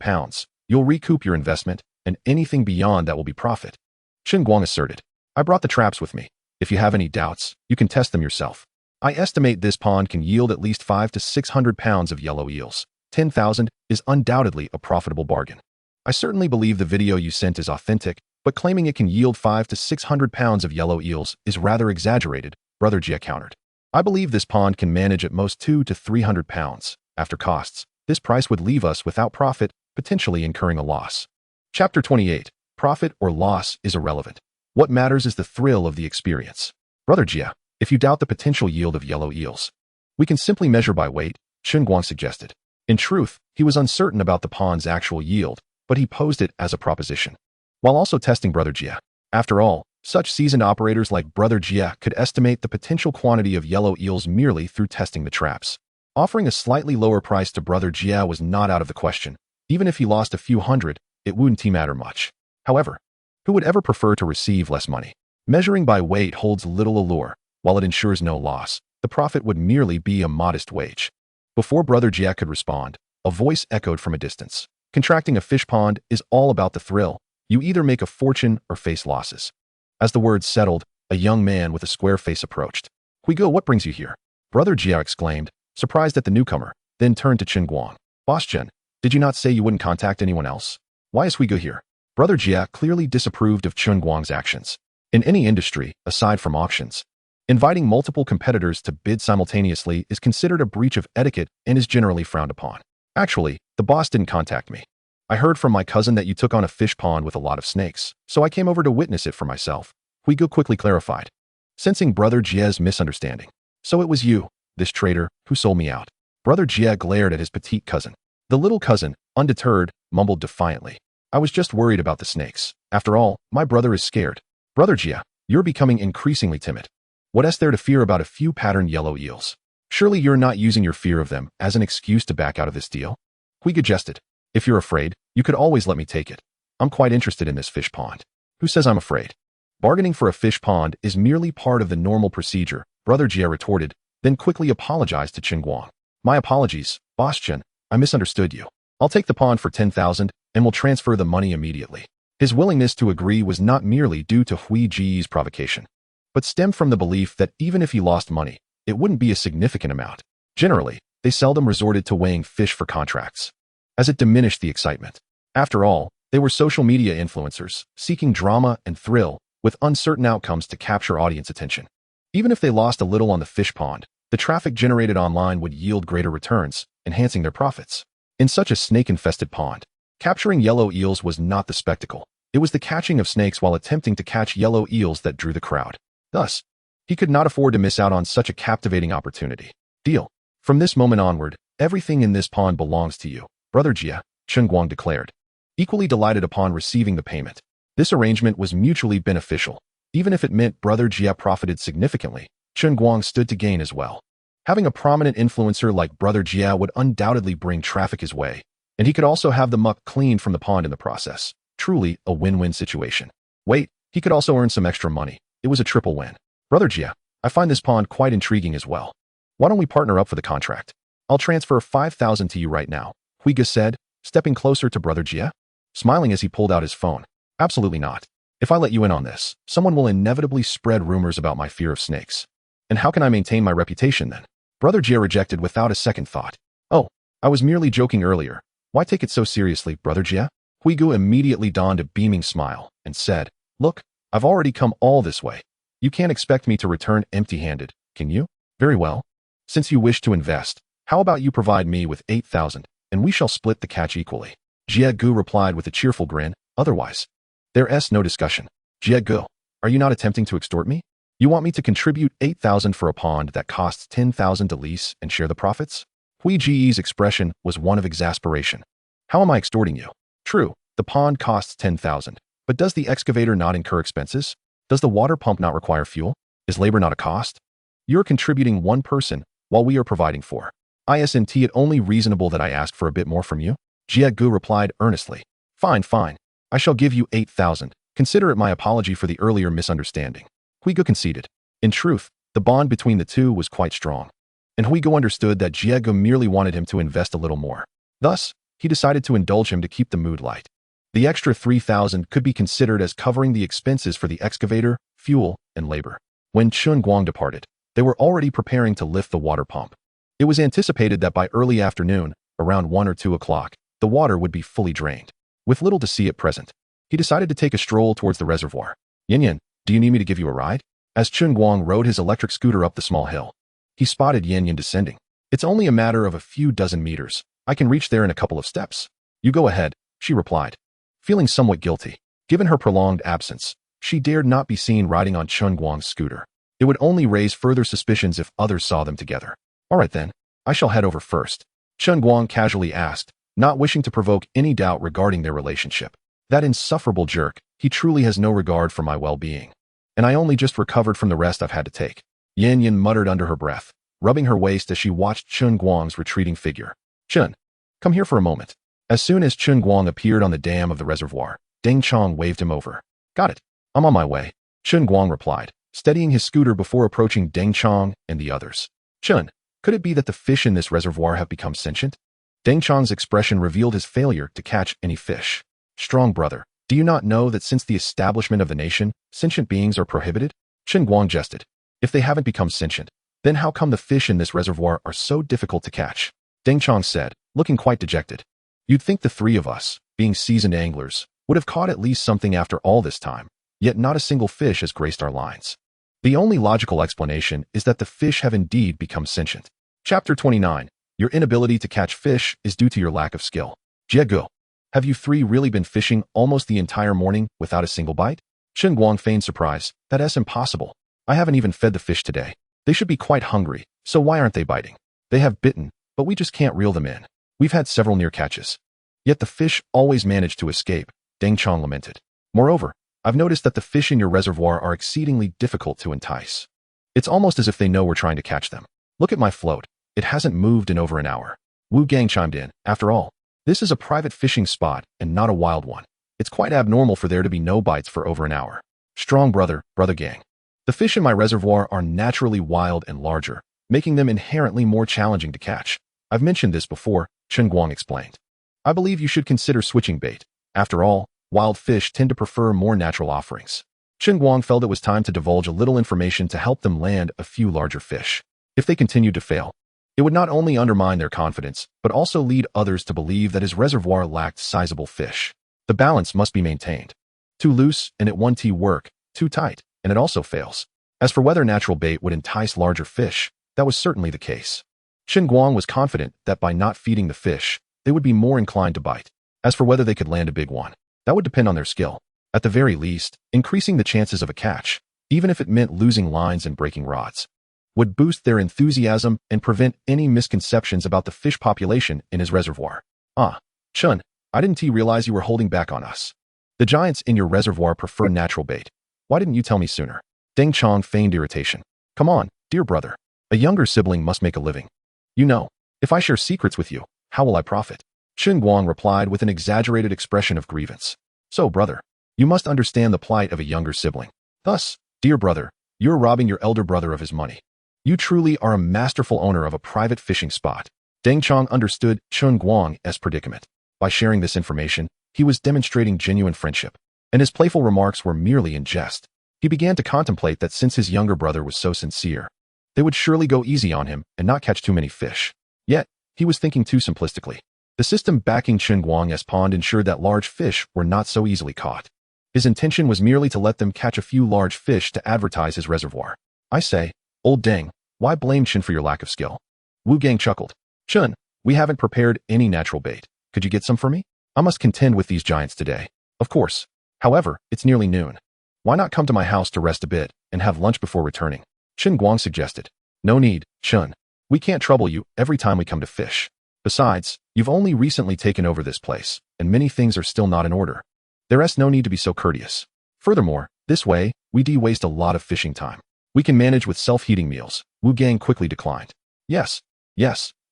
pounds, you'll recoup your investment, and anything beyond that will be profit. Chen Guang asserted. I brought the traps with me. If you have any doubts, you can test them yourself. I estimate this pond can yield at least 500 to 600 pounds of yellow eels. 10,000 is undoubtedly a profitable bargain. I certainly believe the video you sent is authentic, but claiming it can yield 500 to 600 pounds of yellow eels is rather exaggerated, Brother Jia countered. I believe this pond can manage at most 200 to 300 pounds. After costs, this price would leave us without profit, potentially incurring a loss. Chapter 28. Profit or loss is irrelevant. What matters is the thrill of the experience. Brother Jia, if you doubt the potential yield of yellow eels, we can simply measure by weight, Chen Guang suggested. In truth, he was uncertain about the pond's actual yield, but he posed it as a proposition, while also testing Brother Jia. After all, such seasoned operators like Brother Jia could estimate the potential quantity of yellow eels merely through testing the traps. Offering a slightly lower price to Brother Jia was not out of the question. Even if he lost a few hundred, it wouldn't matter much. However, who would ever prefer to receive less money? Measuring by weight holds little allure. While it ensures no loss, the profit would merely be a modest wage. Before Brother Jia could respond, a voice echoed from a distance. Contracting a fish pond is all about the thrill. You either make a fortune or face losses. As the words settled, a young man with a square face approached. Huigo, what brings you here? Brother Jia exclaimed, surprised at the newcomer, then turned to Chen Guang. Boss Chen, did you not say you wouldn't contact anyone else? Why is Huigo here? Brother Jia clearly disapproved of Chen Guang's actions. In any industry, aside from auctions, inviting multiple competitors to bid simultaneously is considered a breach of etiquette and is generally frowned upon. Actually, the boss didn't contact me. I heard from my cousin that you took on a fish pond with a lot of snakes, so I came over to witness it for myself, Huigo quickly clarified, sensing Brother Jia's misunderstanding. So it was you, this traitor, who sold me out. Brother Jia glared at his petite cousin. The little cousin, undeterred, mumbled defiantly. I was just worried about the snakes. After all, my brother is scared. Brother Jia, you're becoming increasingly timid. What is there to fear about a few patterned yellow eels? Surely you're not using your fear of them as an excuse to back out of this deal? Huigo jested. If you're afraid, you could always let me take it. I'm quite interested in this fish pond. Who says I'm afraid? Bargaining for a fish pond is merely part of the normal procedure, Brother Jia retorted, then quickly apologized to Chen Guang. My apologies, Boss Chen, I misunderstood you. I'll take the pond for 10,000 and will transfer the money immediately. His willingness to agree was not merely due to Hui Ji's provocation, but stemmed from the belief that even if he lost money, it wouldn't be a significant amount. Generally, they seldom resorted to weighing fish for contracts, as it diminished the excitement. After all, they were social media influencers, seeking drama and thrill, with uncertain outcomes to capture audience attention. Even if they lost a little on the fish pond, the traffic generated online would yield greater returns, enhancing their profits. In such a snake-infested pond, capturing yellow eels was not the spectacle. It was the catching of snakes while attempting to catch yellow eels that drew the crowd. Thus, he could not afford to miss out on such a captivating opportunity. Deal. From this moment onward, everything in this pond belongs to you, Brother Jia, Chen Guang declared, equally delighted upon receiving the payment. This arrangement was mutually beneficial. Even if it meant Brother Jia profited significantly, Chen Guang stood to gain as well. Having a prominent influencer like Brother Jia would undoubtedly bring traffic his way, and he could also have the muck cleaned from the pond in the process. Truly a win-win situation. Wait, he could also earn some extra money. It was a triple win. Brother Jia, I find this pond quite intriguing as well. Why don't we partner up for the contract? I'll transfer 5,000 to you right now, Huiga said, stepping closer to Brother Jia. Smiling as he pulled out his phone. Absolutely not. If I let you in on this, someone will inevitably spread rumors about my fear of snakes. And how can I maintain my reputation then? Brother Jia rejected without a second thought. Oh, I was merely joking earlier. Why take it so seriously, Brother Jia? Huigu immediately donned a beaming smile and said, Look, I've already come all this way. You can't expect me to return empty-handed, can you? Very well. Since you wish to invest, how about you provide me with 8,000, and we shall split the catch equally. Jia Gu replied with a cheerful grin, otherwise. There's no discussion. Jia Gu, are you not attempting to extort me? You want me to contribute 8,000 for a pond that costs 10,000 to lease and share the profits? Hui Ji's expression was one of exasperation. How am I extorting you? True, the pond costs 10,000, but does the excavator not incur expenses? Does the water pump not require fuel? Is labor not a cost? You're contributing one person while we are providing four. Isn't it only reasonable that I ask for a bit more from you? Jia Gu replied earnestly. Fine, fine. I shall give you 8,000. Consider it my apology for the earlier misunderstanding. Huigu conceded. In truth, the bond between the two was quite strong, and Huigu understood that Jia Gu merely wanted him to invest a little more. Thus, he decided to indulge him to keep the mood light. The extra 3,000 could be considered as covering the expenses for the excavator, fuel, and labor. When Chen Guang departed, they were already preparing to lift the water pump. It was anticipated that by early afternoon, around 1 or 2 o'clock, the water would be fully drained. With little to see at present, he decided to take a stroll towards the reservoir. Yin, do you need me to give you a ride? As Chen Guang rode his electric scooter up the small hill, he spotted Yin descending. It's only a matter of a few dozen meters. I can reach there in a couple of steps. You go ahead, she replied. Feeling somewhat guilty, given her prolonged absence, she dared not be seen riding on Chen Guang's scooter. It would only raise further suspicions if others saw them together. All right then, I shall head over first. Chen Guang casually asked, not wishing to provoke any doubt regarding their relationship. That insufferable jerk, he truly has no regard for my well-being. And I only just recovered from the rest I've had to take. Yin muttered under her breath, rubbing her waist as she watched Chen Guang's retreating figure. Chen, come here for a moment. As soon as Chen Guang appeared on the dam of the reservoir, Deng Chong waved him over. Got it. I'm on my way, Chen Guang replied, steadying his scooter before approaching Deng Chong and the others. Chen, could it be that the fish in this reservoir have become sentient? Deng Chong's expression revealed his failure to catch any fish. Strong brother, do you not know that since the establishment of the nation, sentient beings are prohibited? Chen Guang jested. If they haven't become sentient, then how come the fish in this reservoir are so difficult to catch? Deng Chong said, looking quite dejected. You'd think the three of us, being seasoned anglers, would have caught at least something after all this time, yet not a single fish has graced our lines. The only logical explanation is that the fish have indeed become sentient. Chapter 29. Your inability to catch fish is due to your lack of skill. Jia Gu, have you three really been fishing almost the entire morning without a single bite? Chen Guang feigned surprise. That's impossible. I haven't even fed the fish today. They should be quite hungry, so why aren't they biting? They have bitten, but we just can't reel them in. We've had several near catches. Yet the fish always manage to escape, Deng Chong lamented. Moreover, I've noticed that the fish in your reservoir are exceedingly difficult to entice. It's almost as if they know we're trying to catch them. Look at my float. It hasn't moved in over an hour. Wu Gang chimed in. After all, this is a private fishing spot and not a wild one. It's quite abnormal for there to be no bites for over an hour. Strong brother, Brother Gang. The fish in my reservoir are naturally wild and larger, making them inherently more challenging to catch. I've mentioned this before, Chen Guang explained. I believe you should consider switching bait. After all, wild fish tend to prefer more natural offerings. Chen Guang felt it was time to divulge a little information to help them land a few larger fish. If they continued to fail, it would not only undermine their confidence, but also lead others to believe that his reservoir lacked sizable fish. The balance must be maintained. Too loose and it won't work, too tight, and it also fails. As for whether natural bait would entice larger fish, that was certainly the case. Chen Guang was confident that by not feeding the fish, they would be more inclined to bite. As for whether they could land a big one, that would depend on their skill. At the very least, increasing the chances of a catch. even if it meant losing lines and breaking rods, would boost their enthusiasm and prevent any misconceptions about the fish population in his reservoir. Ah, Chen, I didn't realize you were holding back on us. The giants in your reservoir prefer natural bait. Why didn't you tell me sooner? Deng Chong feigned irritation. Come on, dear brother. A younger sibling must make a living. You know, if I share secrets with you, how will I profit? Chen Guang replied with an exaggerated expression of grievance. So, brother, you must understand the plight of a younger sibling. Thus, dear brother, you're robbing your elder brother of his money. You truly are a masterful owner of a private fishing spot. Deng Chong understood Chen Guang's predicament. By sharing this information, he was demonstrating genuine friendship, and his playful remarks were merely in jest. He began to contemplate that since his younger brother was so sincere, they would surely go easy on him and not catch too many fish. Yet, he was thinking too simplistically. The system backing Chen Guang's pond ensured that large fish were not so easily caught. His intention was merely to let them catch a few large fish to advertise his reservoir. I say, old Deng, why blame Chen for your lack of skill? Wu Gang chuckled. Chen, we haven't prepared any natural bait. Could you get some for me? I must contend with these giants today. Of course. However, it's nearly noon. Why not come to my house to rest a bit and have lunch before returning? Chen Guang suggested. No need, Chen. We can't trouble you every time we come to fish. Besides, you've only recently taken over this place, and many things are still not in order. There's no need to be so courteous. Furthermore, this way, we waste a lot of fishing time. We can manage with self-heating meals. Wu Gang quickly declined. Yes,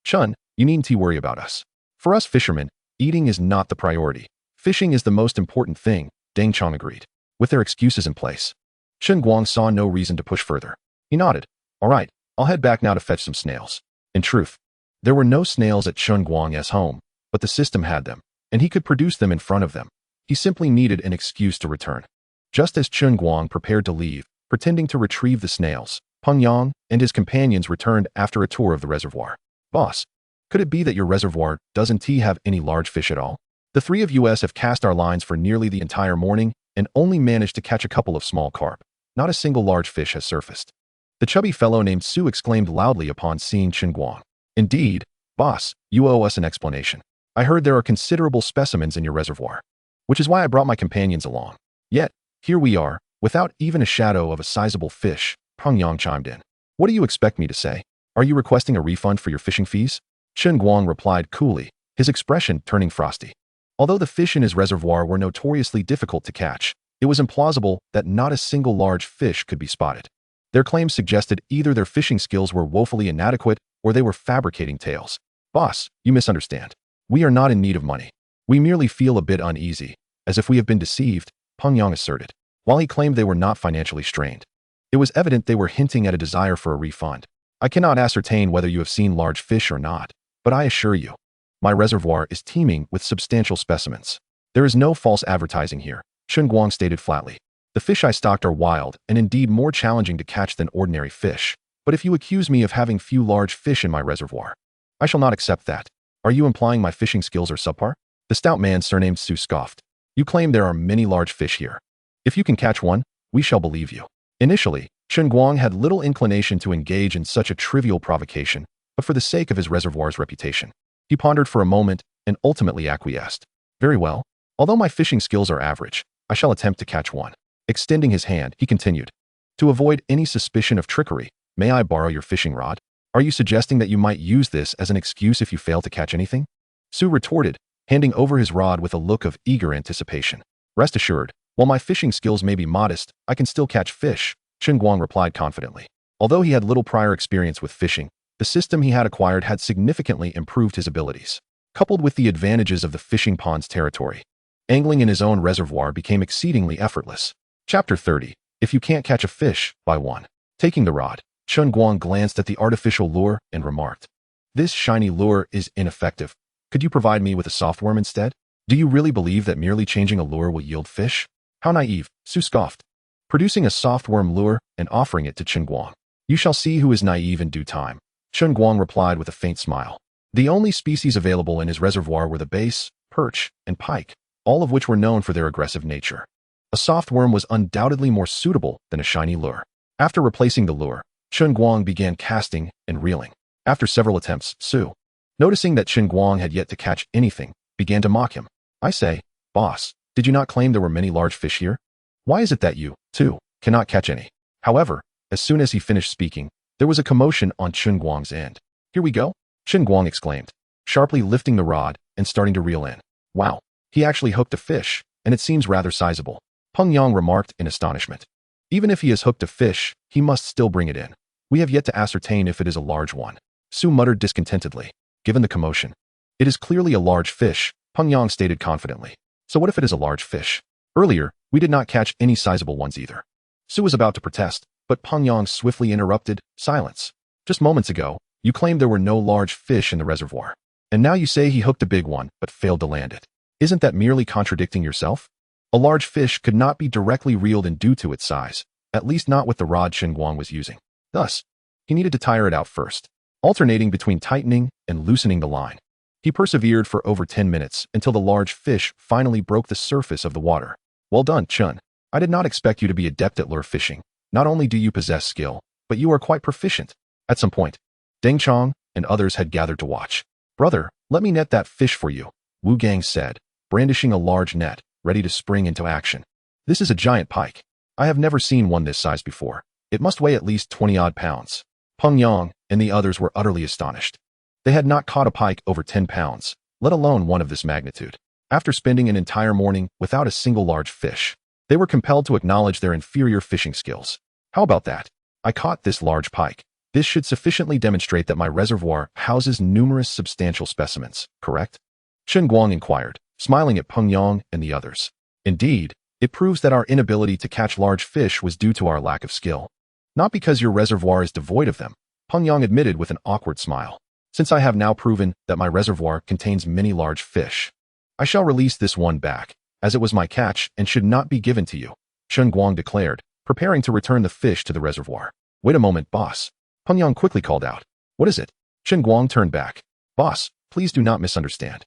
Chen, you needn't worry about us. For us fishermen, eating is not the priority. Fishing is the most important thing, Deng Chong agreed. With their excuses in place, Chen Guang saw no reason to push further. He nodded. All right, I'll head back now to fetch some snails. In truth, there were no snails at Chen Guang's home, but the system had them, and he could produce them in front of them. He simply needed an excuse to return. Just as Chen Guang prepared to leave, pretending to retrieve the snails, Peng Yang and his companions returned after a tour of the reservoir. Boss, could it be that your reservoir doesn't have any large fish at all? The three of us have cast our lines for nearly the entire morning and only managed to catch a couple of small carp. Not a single large fish has surfaced. The chubby fellow named Su exclaimed loudly upon seeing Chen Guang. Indeed, boss, you owe us an explanation. I heard there are considerable specimens in your reservoir, which is why I brought my companions along. Yet, here we are, without even a shadow of a sizable fish, Peng Yang chimed in. What do you expect me to say? Are you requesting a refund for your fishing fees? Chen Guang replied coolly, his expression turning frosty. Although the fish in his reservoir were notoriously difficult to catch, it was implausible that not a single large fish could be spotted. Their claims suggested either their fishing skills were woefully inadequate or they were fabricating tales. Boss, you misunderstand. We are not in need of money. We merely feel a bit uneasy, as if we have been deceived, Peng Yang asserted. While he claimed they were not financially strained, it was evident they were hinting at a desire for a refund. I cannot ascertain whether you have seen large fish or not, but I assure you, my reservoir is teeming with substantial specimens. There is no false advertising here, Chen Guang stated flatly. The fish I stocked are wild and indeed more challenging to catch than ordinary fish, but if you accuse me of having few large fish in my reservoir, I shall not accept that. Are you implying my fishing skills are subpar? The stout man surnamed Su scoffed. You claim there are many large fish here. If you can catch one, we shall believe you. Initially, Chen Guang had little inclination to engage in such a trivial provocation, but for the sake of his reservoir's reputation, he pondered for a moment and ultimately acquiesced. Very well. Although my fishing skills are average, I shall attempt to catch one. Extending his hand, he continued. To avoid any suspicion of trickery, may I borrow your fishing rod? Are you suggesting that you might use this as an excuse if you fail to catch anything? Su retorted, handing over his rod with a look of eager anticipation. Rest assured, while my fishing skills may be modest, I can still catch fish, Chen Guang replied confidently. Although he had little prior experience with fishing, the system he had acquired had significantly improved his abilities. Coupled with the advantages of the fishing pond's territory, angling in his own reservoir became exceedingly effortless. Chapter 30. If you can't catch a fish, buy one. Taking the rod, Chen Guang glanced at the artificial lure and remarked, this shiny lure is ineffective. Could you provide me with a soft worm instead? Do you really believe that merely changing a lure will yield fish? How naive, Su scoffed. Producing a soft worm lure and offering it to Chen Guang. You shall see who is naive in due time. Chen Guang replied with a faint smile. The only species available in his reservoir were the bass, perch, and pike, all of which were known for their aggressive nature. A soft worm was undoubtedly more suitable than a shiny lure. After replacing the lure, Chen Guang began casting and reeling. After several attempts, Su, noticing that Chen Guang had yet to catch anything, began to mock him. I say, boss, did you not claim there were many large fish here? Why is it that you, too, cannot catch any? However, as soon as he finished speaking, there was a commotion on Chen Guang's end. "Here we go," Chen Guang exclaimed, sharply lifting the rod and starting to reel in. "Wow, he actually hooked a fish, and it seems rather sizable," Peng Yang remarked in astonishment. "Even if he has hooked a fish, he must still bring it in. We have yet to ascertain if it is a large one," Su muttered discontentedly, given the commotion. "It is clearly a large fish," Peng Yang stated confidently. "So what if it is a large fish? Earlier, we did not catch any sizable ones either." Su was about to protest, but Peng Yang swiftly interrupted. "Silence. Just moments ago, you claimed there were no large fish in the reservoir. And now you say he hooked a big one, but failed to land it. Isn't that merely contradicting yourself? A large fish could not be directly reeled in due to its size, at least not with the rod Chen Guang was using. Thus, he needed to tire it out first, alternating between tightening and loosening the line. He persevered for over 10 minutes until the large fish finally broke the surface of the water. Well done, Chen. I did not expect you to be adept at lure fishing. Not only do you possess skill, but you are quite proficient." At some point, Deng Chong and others had gathered to watch. "Brother, let me net that fish for you," Wu Gang said, brandishing a large net, ready to spring into action. "This is a giant pike. I have never seen one this size before. It must weigh at least 20-odd pounds. Peng Yang and the others were utterly astonished. They had not caught a pike over 10 pounds, let alone one of this magnitude. After spending an entire morning without a single large fish, they were compelled to acknowledge their inferior fishing skills. "How about that? I caught this large pike. This should sufficiently demonstrate that my reservoir houses numerous substantial specimens, correct?" Chen Guang inquired, smiling at Peng Yang and the others. "Indeed, it proves that our inability to catch large fish was due to our lack of skill. Not because your reservoir is devoid of them," Peng Yang admitted with an awkward smile. "Since I have now proven that my reservoir contains many large fish, I shall release this one back, as it was my catch and should not be given to you," Chen Guang declared, preparing to return the fish to the reservoir. "Wait a moment, boss," Peng Yang quickly called out. "What is it?" Chen Guang turned back. "Boss, please do not misunderstand.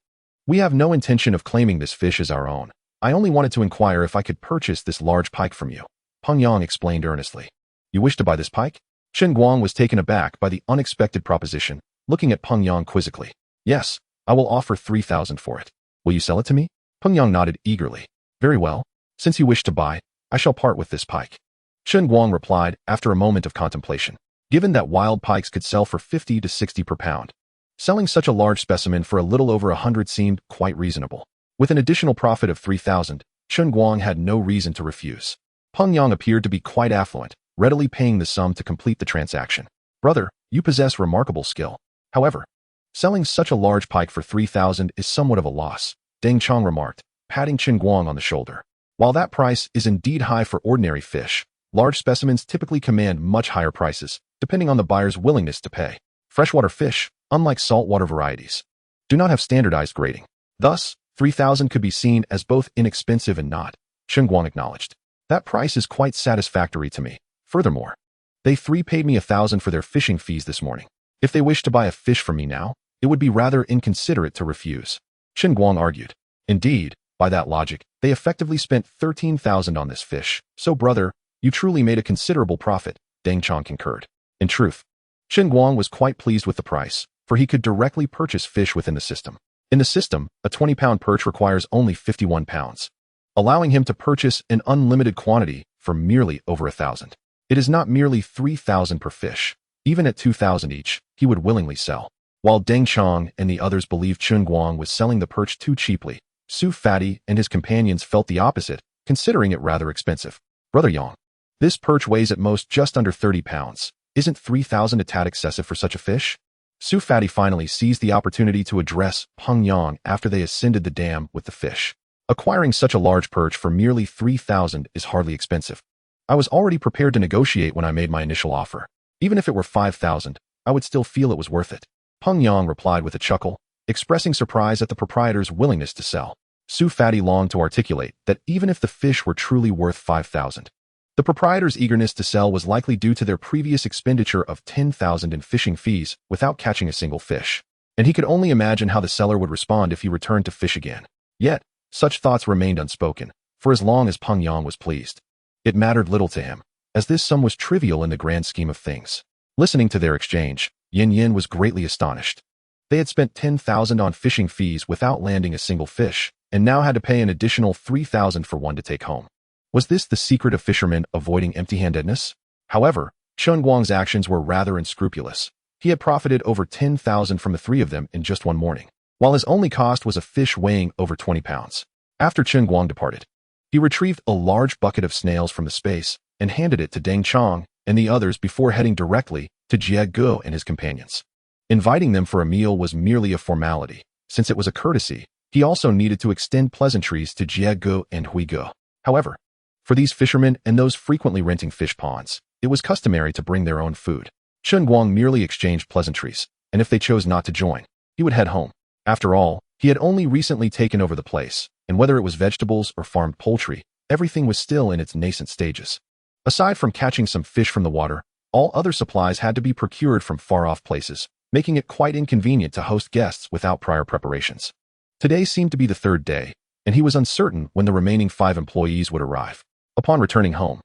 We have no intention of claiming this fish as our own. I only wanted to inquire if I could purchase this large pike from you," Peng Yang explained earnestly. "You wish to buy this pike?" Chen Guang was taken aback by the unexpected proposition, looking at Peng Yang quizzically. "Yes, I will offer 3,000 for it. Will you sell it to me?" Peng Yang nodded eagerly. "Very well. Since you wish to buy, I shall part with this pike," Chen Guang replied after a moment of contemplation. Given that wild pikes could sell for 50 to 60 per pound, selling such a large specimen for a little over 100 seemed quite reasonable. With an additional profit of 3,000, Chen Guang had no reason to refuse. Peng Yang appeared to be quite affluent, readily paying the sum to complete the transaction. "Brother, you possess remarkable skill. However, selling such a large pike for 3,000 is somewhat of a loss," Deng Chong remarked, patting Chen Guang on the shoulder. "While that price is indeed high for ordinary fish, large specimens typically command much higher prices, depending on the buyer's willingness to pay. Freshwater fish, unlike saltwater varieties, do not have standardized grading. Thus, 3,000 could be seen as both inexpensive and not," Chen Guang acknowledged. "That price is quite satisfactory to me. Furthermore, they three paid me 1,000 for their fishing fees this morning. If they wish to buy a fish from me now, it would be rather inconsiderate to refuse," Chen Guang argued. "Indeed, by that logic, they effectively spent 13,000 on this fish. So brother, you truly made a considerable profit," Deng Chong concurred. In truth, Chen Guang was quite pleased with the price, for he could directly purchase fish within the system. In the system, a 20-pound perch requires only 51 pounds, allowing him to purchase an unlimited quantity for merely over 1,000. It is not merely 3,000 per fish. Even at 2,000 each, he would willingly sell. While Deng Chong and the others believed Chen Guang was selling the perch too cheaply, Su Fatty and his companions felt the opposite, considering it rather expensive. "Brother Yang, this perch weighs at most just under 30 pounds. Isn't 3,000 a tad excessive for such a fish?" Su Fatty finally seized the opportunity to address Peng Yang after they ascended the dam with the fish. "Acquiring such a large perch for merely 3,000 is hardly expensive. I was already prepared to negotiate when I made my initial offer. Even if it were 5,000, I would still feel it was worth it," Peng Yang replied with a chuckle, expressing surprise at the proprietor's willingness to sell. Su Fatty longed to articulate that even if the fish were truly worth 5,000, the proprietor's eagerness to sell was likely due to their previous expenditure of 10,000 in fishing fees without catching a single fish, and he could only imagine how the seller would respond if he returned to fish again. Yet, such thoughts remained unspoken, for as long as Peng Yang was pleased, it mattered little to him, as this sum was trivial in the grand scheme of things. Listening to their exchange, Yin Yin was greatly astonished. They had spent 10,000 on fishing fees without landing a single fish, and now had to pay an additional 3,000 for one to take home. Was this the secret of fishermen avoiding empty-handedness? However, Chen Guang's actions were rather unscrupulous. He had profited over 10,000 from the three of them in just one morning, while his only cost was a fish weighing over 20 pounds. After Chen Guang departed, he retrieved a large bucket of snails from the space and handed it to Deng Chong and the others before heading directly to Jie Ge and his companions. Inviting them for a meal was merely a formality. Since it was a courtesy, he also needed to extend pleasantries to Jie Ge and Hui Ge. However, for these fishermen and those frequently renting fish ponds, it was customary to bring their own food. Chen Guang merely exchanged pleasantries, and if they chose not to join, he would head home. After all, he had only recently taken over the place, and whether it was vegetables or farmed poultry, everything was still in its nascent stages. Aside from catching some fish from the water, all other supplies had to be procured from far-off places, making it quite inconvenient to host guests without prior preparations. Today seemed to be the third day, and he was uncertain when the remaining 5 employees would arrive. Upon returning home,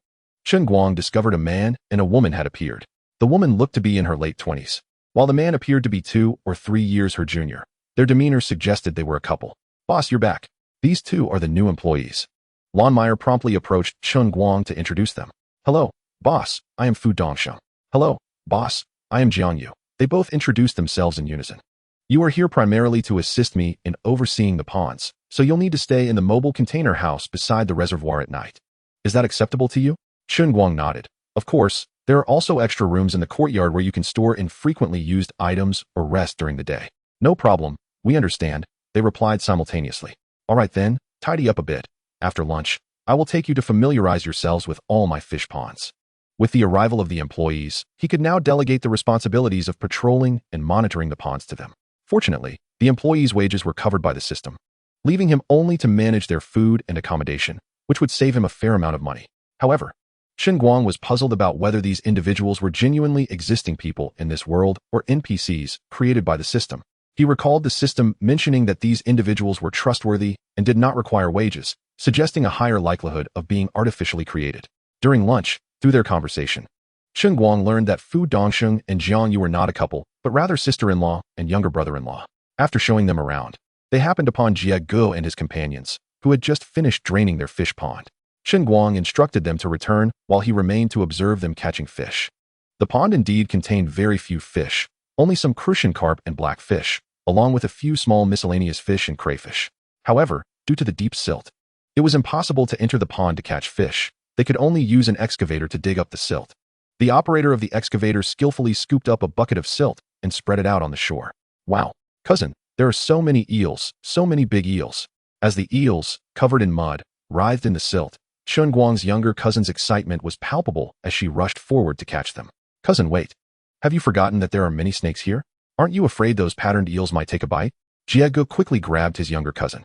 Chen Guang discovered a man and a woman had appeared. The woman looked to be in her late 20s, while the man appeared to be 2 or 3 years her junior. Their demeanor suggested they were a couple. "Boss, you're back. These two are the new employees." Lonmeyer promptly approached Chen Guang to introduce them. "Hello, boss, I am Fu Dongsheng." "Hello, boss, I am Jiang Yu." They both introduced themselves in unison. "You are here primarily to assist me in overseeing the ponds, so you'll need to stay in the mobile container house beside the reservoir at night. Is that acceptable to you?" Chen Guang nodded. "Of course, there are also extra rooms in the courtyard where you can store infrequently used items or rest during the day." "No problem, we understand," they replied simultaneously. "All right then, tidy up a bit. After lunch, I will take you to familiarize yourselves with all my fish ponds." With the arrival of the employees, he could now delegate the responsibilities of patrolling and monitoring the ponds to them. Fortunately, the employees' wages were covered by the system, leaving him only to manage their food and accommodation, which would save him a fair amount of money. However, Chen Guang was puzzled about whether these individuals were genuinely existing people in this world or NPCs created by the system. He recalled the system mentioning that these individuals were trustworthy and did not require wages, suggesting a higher likelihood of being artificially created. During lunch, through their conversation, Chen Guang learned that Fu Dongsheng and Jiang Yu were not a couple, but rather sister-in-law and younger brother-in-law. After showing them around, they happened upon Jie Ge and his companions, who had just finished draining their fish pond. Chen Guang instructed them to return while he remained to observe them catching fish. The pond indeed contained very few fish, only some crucian carp and blackfish, along with a few small miscellaneous fish and crayfish. However, due to the deep silt, it was impossible to enter the pond to catch fish. They could only use an excavator to dig up the silt. The operator of the excavator skillfully scooped up a bucket of silt and spread it out on the shore. "Wow, cousin, there are so many eels, so many big eels." As the eels, covered in mud, writhed in the silt, Chen Guang's younger cousin's excitement was palpable as she rushed forward to catch them. "Cousin, wait. Have you forgotten that there are many snakes here? Aren't you afraid those patterned eels might take a bite?" Jie Ge quickly grabbed his younger cousin.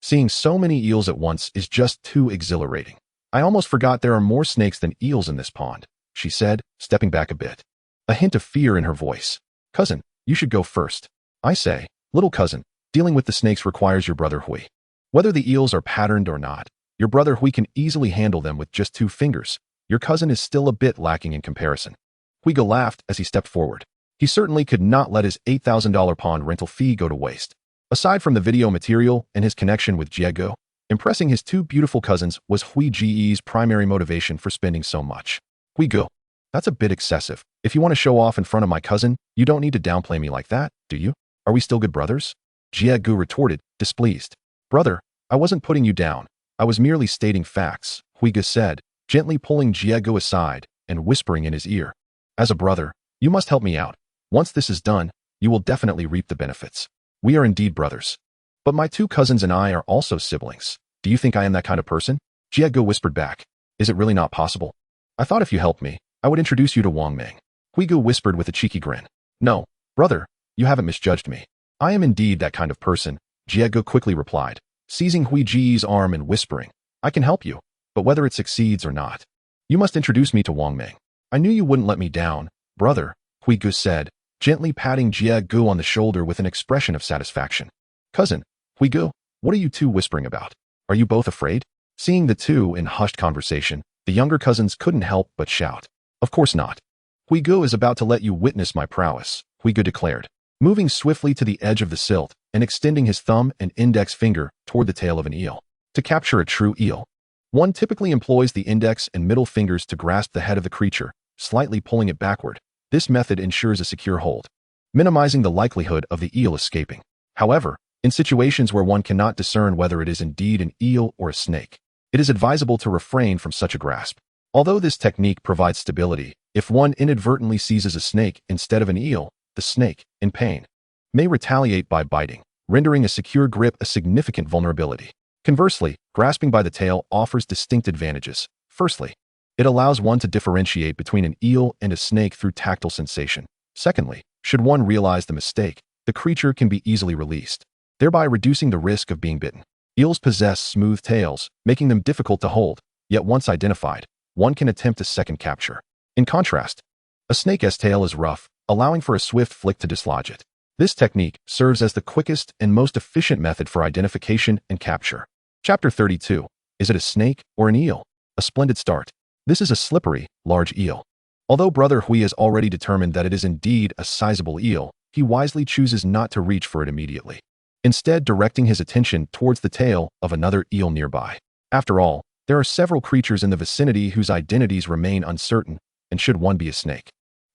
Seeing so many eels at once is just too exhilarating. I almost forgot there are more snakes than eels in this pond," she said, stepping back a bit, a hint of fear in her voice. "Cousin, you should go first." "I say, little cousin, dealing with the snakes requires your brother Hui. Whether the eels are patterned or not, your brother Hui can easily handle them with just 2 fingers. Your cousin is still a bit lacking in comparison." Hui Ge laughed as he stepped forward. He certainly could not let his $8,000 pond rental fee go to waste. Aside from the video material and his connection with Jie Ge, impressing his 2 beautiful cousins was Hui Ge's primary motivation for spending so much. "Hui Ge, that's a bit excessive. If you want to show off in front of my cousin, you don't need to downplay me like that, do you? Are we still good brothers?" Jie Ge retorted, displeased. "Brother, I wasn't putting you down. I was merely stating facts," Hui Ge said, gently pulling Jie Ge aside and whispering in his ear. "As a brother, you must help me out. Once this is done, you will definitely reap the benefits. We are indeed brothers. But my 2 cousins and I are also siblings. Do you think I am that kind of person?" Jie Ge whispered back. "Is it really not possible? I thought if you helped me, I would introduce you to Wang Ming." Hui Ge whispered with a cheeky grin. "No, brother, you haven't misjudged me. I am indeed that kind of person," Jie Ge quickly replied, seizing Hui Ji's arm and whispering, "I can help you, but whether it succeeds or not, you must introduce me to Wang Ming." "I knew you wouldn't let me down, brother," Hui Ge said, gently patting Jie Ge on the shoulder with an expression of satisfaction. "Cousin, Hui Ge, what are you 2 whispering about? Are you both afraid?" Seeing the 2 in hushed conversation, the younger cousins couldn't help but shout. "Of course not. Hui Ge is about to let you witness my prowess," Hui Ge declared, moving swiftly to the edge of the silt and extending his thumb and index finger toward the tail of an eel. "To capture a true eel, One typically employs the index and middle fingers to grasp the head of the creature, slightly pulling it backward. This method ensures a secure hold, minimizing the likelihood of the eel escaping. However, in situations where one cannot discern whether it is indeed an eel or a snake, it is advisable to refrain from such a grasp. Although this technique provides stability, if one inadvertently seizes a snake instead of an eel, the snake, in pain, may retaliate by biting, rendering a secure grip a significant vulnerability. Conversely, grasping by the tail offers distinct advantages. Firstly, it allows one to differentiate between an eel and a snake through tactile sensation. Secondly, should one realize the mistake, the creature can be easily released, thereby reducing the risk of being bitten. Eels possess smooth tails, making them difficult to hold, yet once identified, one can attempt a second capture. In contrast, a snake's tail is rough, allowing for a swift flick to dislodge it. This technique serves as the quickest and most efficient method for identification and capture. Chapter 32. Is it a snake or an eel? A splendid start. This is a slippery, large eel. Although Brother Hui has already determined that it is indeed a sizable eel, he wisely chooses not to reach for it immediately, instead directing his attention towards the tail of another eel nearby. After all, there are several creatures in the vicinity whose identities remain uncertain, and should one be a snake,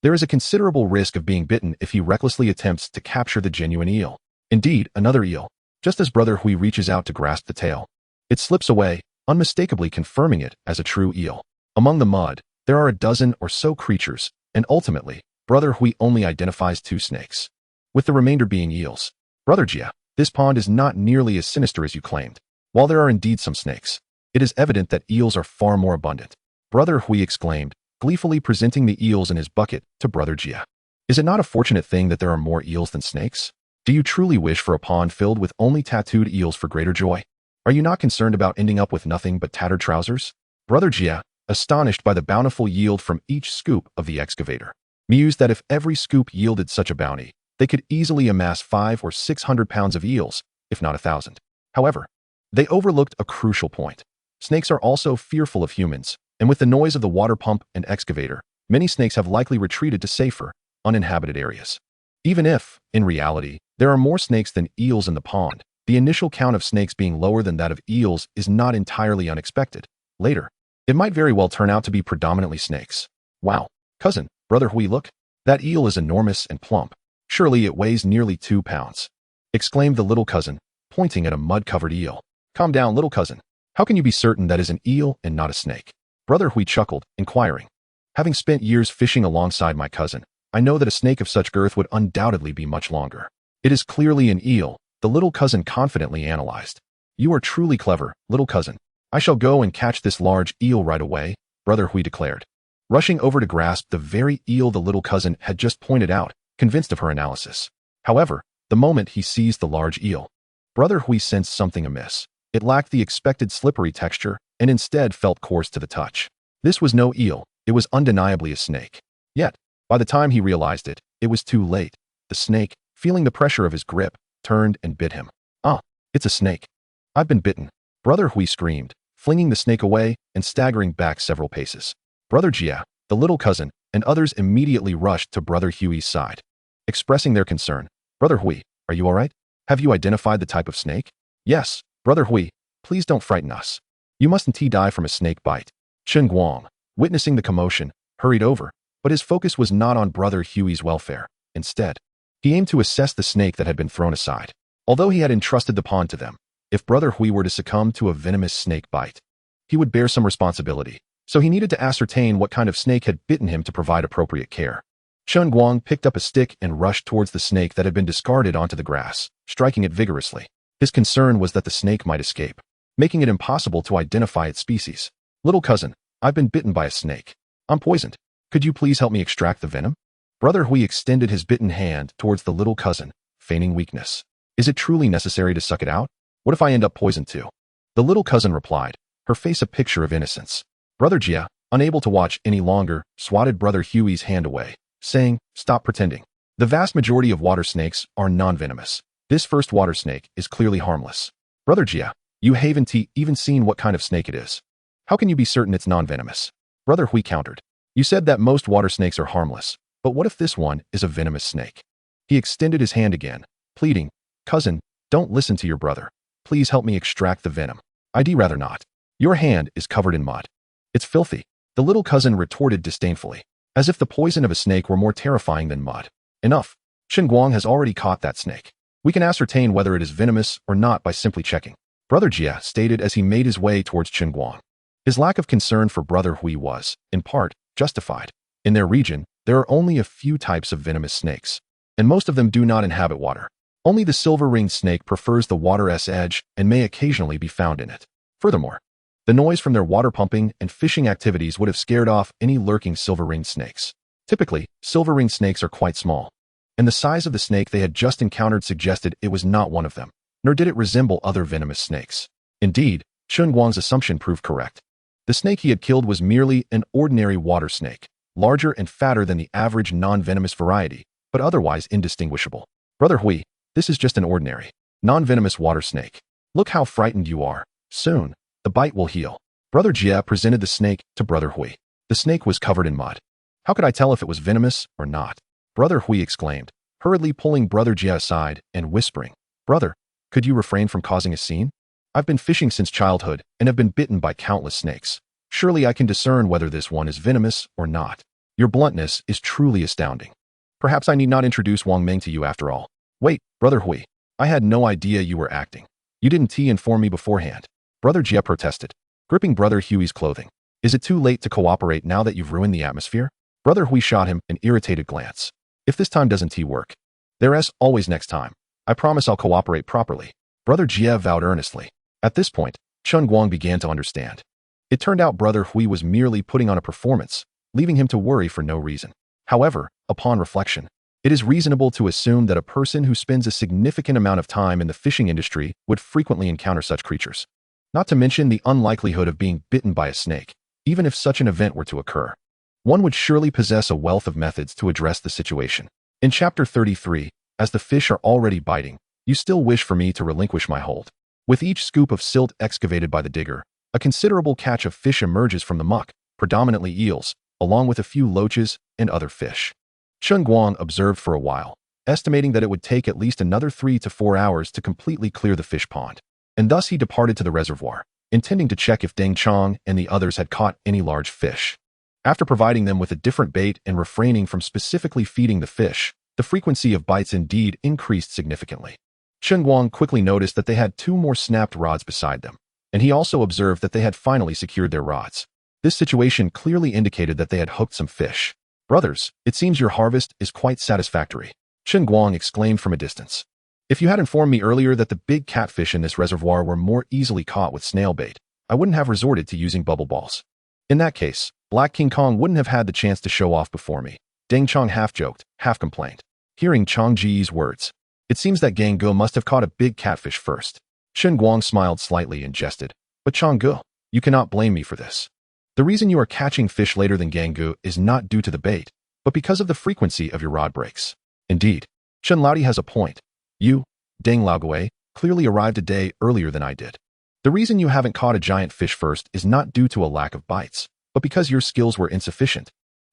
there is a considerable risk of being bitten if he recklessly attempts to capture the genuine eel. Indeed, another eel. Just as Brother Hui reaches out to grasp the tail, it slips away, unmistakably confirming it as a true eel. Among the mud, there are a dozen or so creatures, and ultimately, Brother Hui only identifies 2 snakes, with the remainder being eels. Brother Jia, this pond is not nearly as sinister as you claimed. While there are indeed some snakes, it is evident that eels are far more abundant. Brother Hui exclaimed, gleefully presenting the eels in his bucket to Brother Jia. Is it not a fortunate thing that there are more eels than snakes? Do you truly wish for a pond filled with only tattooed eels for greater joy? Are you not concerned about ending up with nothing but tattered trousers? Brother Jia, astonished by the bountiful yield from each scoop of the excavator, mused that if every scoop yielded such a bounty, they could easily amass 500 or 600 pounds of eels, if not 1,000. However, they overlooked a crucial point. Snakes are also fearful of humans, and with the noise of the water pump and excavator, many snakes have likely retreated to safer, uninhabited areas. Even if, in reality, there are more snakes than eels in the pond, the initial count of snakes being lower than that of eels is not entirely unexpected. Later, it might very well turn out to be predominantly snakes. Wow, cousin, Brother Hui, look. That eel is enormous and plump. Surely it weighs nearly 2 pounds, exclaimed the little cousin, pointing at a mud-covered eel. Calm down, little cousin. How can you be certain that is an eel and not a snake? Brother Hui chuckled, inquiring. Having spent years fishing alongside my cousin, I know that a snake of such girth would undoubtedly be much longer. It is clearly an eel, the little cousin confidently analyzed. You are truly clever, little cousin. I shall go and catch this large eel right away, Brother Hui declared, rushing over to grasp the very eel the little cousin had just pointed out, convinced of her analysis. However, the moment he seized the large eel, Brother Hui sensed something amiss. It lacked the expected slippery texture, and instead felt coarse to the touch. This was no eel, it was undeniably a snake. Yet, by the time he realized it, it was too late. The snake, feeling the pressure of his grip, turned and bit him. Ah, it's a snake. I've been bitten, Brother Hui screamed, flinging the snake away and staggering back several paces. Brother Jia, the little cousin, and others immediately rushed to Brother Hui's side, expressing their concern. Brother Hui, are you all right? Have you identified the type of snake? Yes, Brother Hui, please don't frighten us. You mustn't die from a snake bite. Chen Guang, witnessing the commotion, hurried over, but his focus was not on Brother Hui's welfare. Instead, he aimed to assess the snake that had been thrown aside. Although he had entrusted the pond to them, if Brother Hui were to succumb to a venomous snake bite, he would bear some responsibility, so he needed to ascertain what kind of snake had bitten him to provide appropriate care. Chen Guang picked up a stick and rushed towards the snake that had been discarded onto the grass, striking it vigorously. His concern was that the snake might escape, making it impossible to identify its species. Little cousin, I've been bitten by a snake. I'm poisoned. Could you please help me extract the venom? Brother Hui extended his bitten hand towards the little cousin, feigning weakness. Is it truly necessary to suck it out? What if I end up poisoned too? The little cousin replied, her face a picture of innocence. Brother Jia, unable to watch any longer, swatted Brother Hui's hand away, saying, stop pretending. The vast majority of water snakes are non-venomous. This first water snake is clearly harmless. Brother Jia, you haven't even seen what kind of snake it is. How can you be certain it's non-venomous? Brother Hui countered. You said that most water snakes are harmless, but what if this one is a venomous snake? He extended his hand again, pleading, cousin, don't listen to your brother. Please help me extract the venom. I'd rather not. Your hand is covered in mud. It's filthy. The little cousin retorted disdainfully, as if the poison of a snake were more terrifying than mud. Enough. Chen Guang has already caught that snake. We can ascertain whether it is venomous or not by simply checking, Brother Jia stated as he made his way towards Chen Guang. His lack of concern for Brother Hui was, in part, justified. In their region, there are only a few types of venomous snakes, and most of them do not inhabit water. Only the silver-ringed snake prefers the water's edge and may occasionally be found in it. Furthermore, the noise from their water pumping and fishing activities would have scared off any lurking silver-ringed snakes. Typically, silver-ringed snakes are quite small, and the size of the snake they had just encountered suggested it was not one of them, nor did it resemble other venomous snakes. Indeed, Chen Guang's assumption proved correct. The snake he had killed was merely an ordinary water snake, larger and fatter than the average non-venomous variety, but otherwise indistinguishable. Brother Hui, this is just an ordinary, non-venomous water snake. Look how frightened you are. Soon, the bite will heal. Brother Jia presented the snake to Brother Hui. The snake was covered in mud. How could I tell if it was venomous or not? Brother Hui exclaimed, hurriedly pulling Brother Jia aside and whispering, Brother, could you refrain from causing a scene? I've been fishing since childhood and have been bitten by countless snakes. Surely I can discern whether this one is venomous or not. Your bluntness is truly astounding. Perhaps I need not introduce Wang Meng to you after all. Wait, Brother Hui, I had no idea you were acting. You didn't inform me beforehand. Brother Jia protested, gripping Brother Hui's clothing. Is it too late to cooperate now that you've ruined the atmosphere? Brother Hui shot him an irritated glance. If this time doesn't work, there's always next time. I promise I'll cooperate properly. Brother Jia vowed earnestly. At this point, Chen Guang began to understand. It turned out Brother Hui was merely putting on a performance, leaving him to worry for no reason. However, upon reflection, it is reasonable to assume that a person who spends a significant amount of time in the fishing industry would frequently encounter such creatures. Not to mention the unlikelihood of being bitten by a snake, even if such an event were to occur. One would surely possess a wealth of methods to address the situation. In Chapter 33, as the fish are already biting, you still wish for me to relinquish my hold. With each scoop of silt excavated by the digger, a considerable catch of fish emerges from the muck, predominantly eels, along with a few loaches and other fish. Chen Guang observed for a while, estimating that it would take at least another 3 to 4 hours to completely clear the fish pond. And thus he departed to the reservoir, intending to check if Deng Chong and the others had caught any large fish. After providing them with a different bait and refraining from specifically feeding the fish, the frequency of bites indeed increased significantly. Chen Guang quickly noticed that they had 2 more snapped rods beside them, and he also observed that they had finally secured their rods. This situation clearly indicated that they had hooked some fish. Brothers, it seems your harvest is quite satisfactory, Chen Guang exclaimed from a distance. If you had informed me earlier that the big catfish in this reservoir were more easily caught with snail bait, I wouldn't have resorted to using bubble balls. In that case, Black King Kong wouldn't have had the chance to show off before me. Deng Chong half joked, half complained. Hearing Chong Ji's words, it seems that Gang Gu must have caught a big catfish first. Chen Guang smiled slightly and jested, but Chong Gu, you cannot blame me for this. The reason you are catching fish later than Gang Gu is not due to the bait, but because of the frequency of your rod breaks. Indeed, Chen Laodi has a point. You, Deng Laogue, clearly arrived a day earlier than I did. The reason you haven't caught a giant fish first is not due to a lack of bites, but because your skills were insufficient,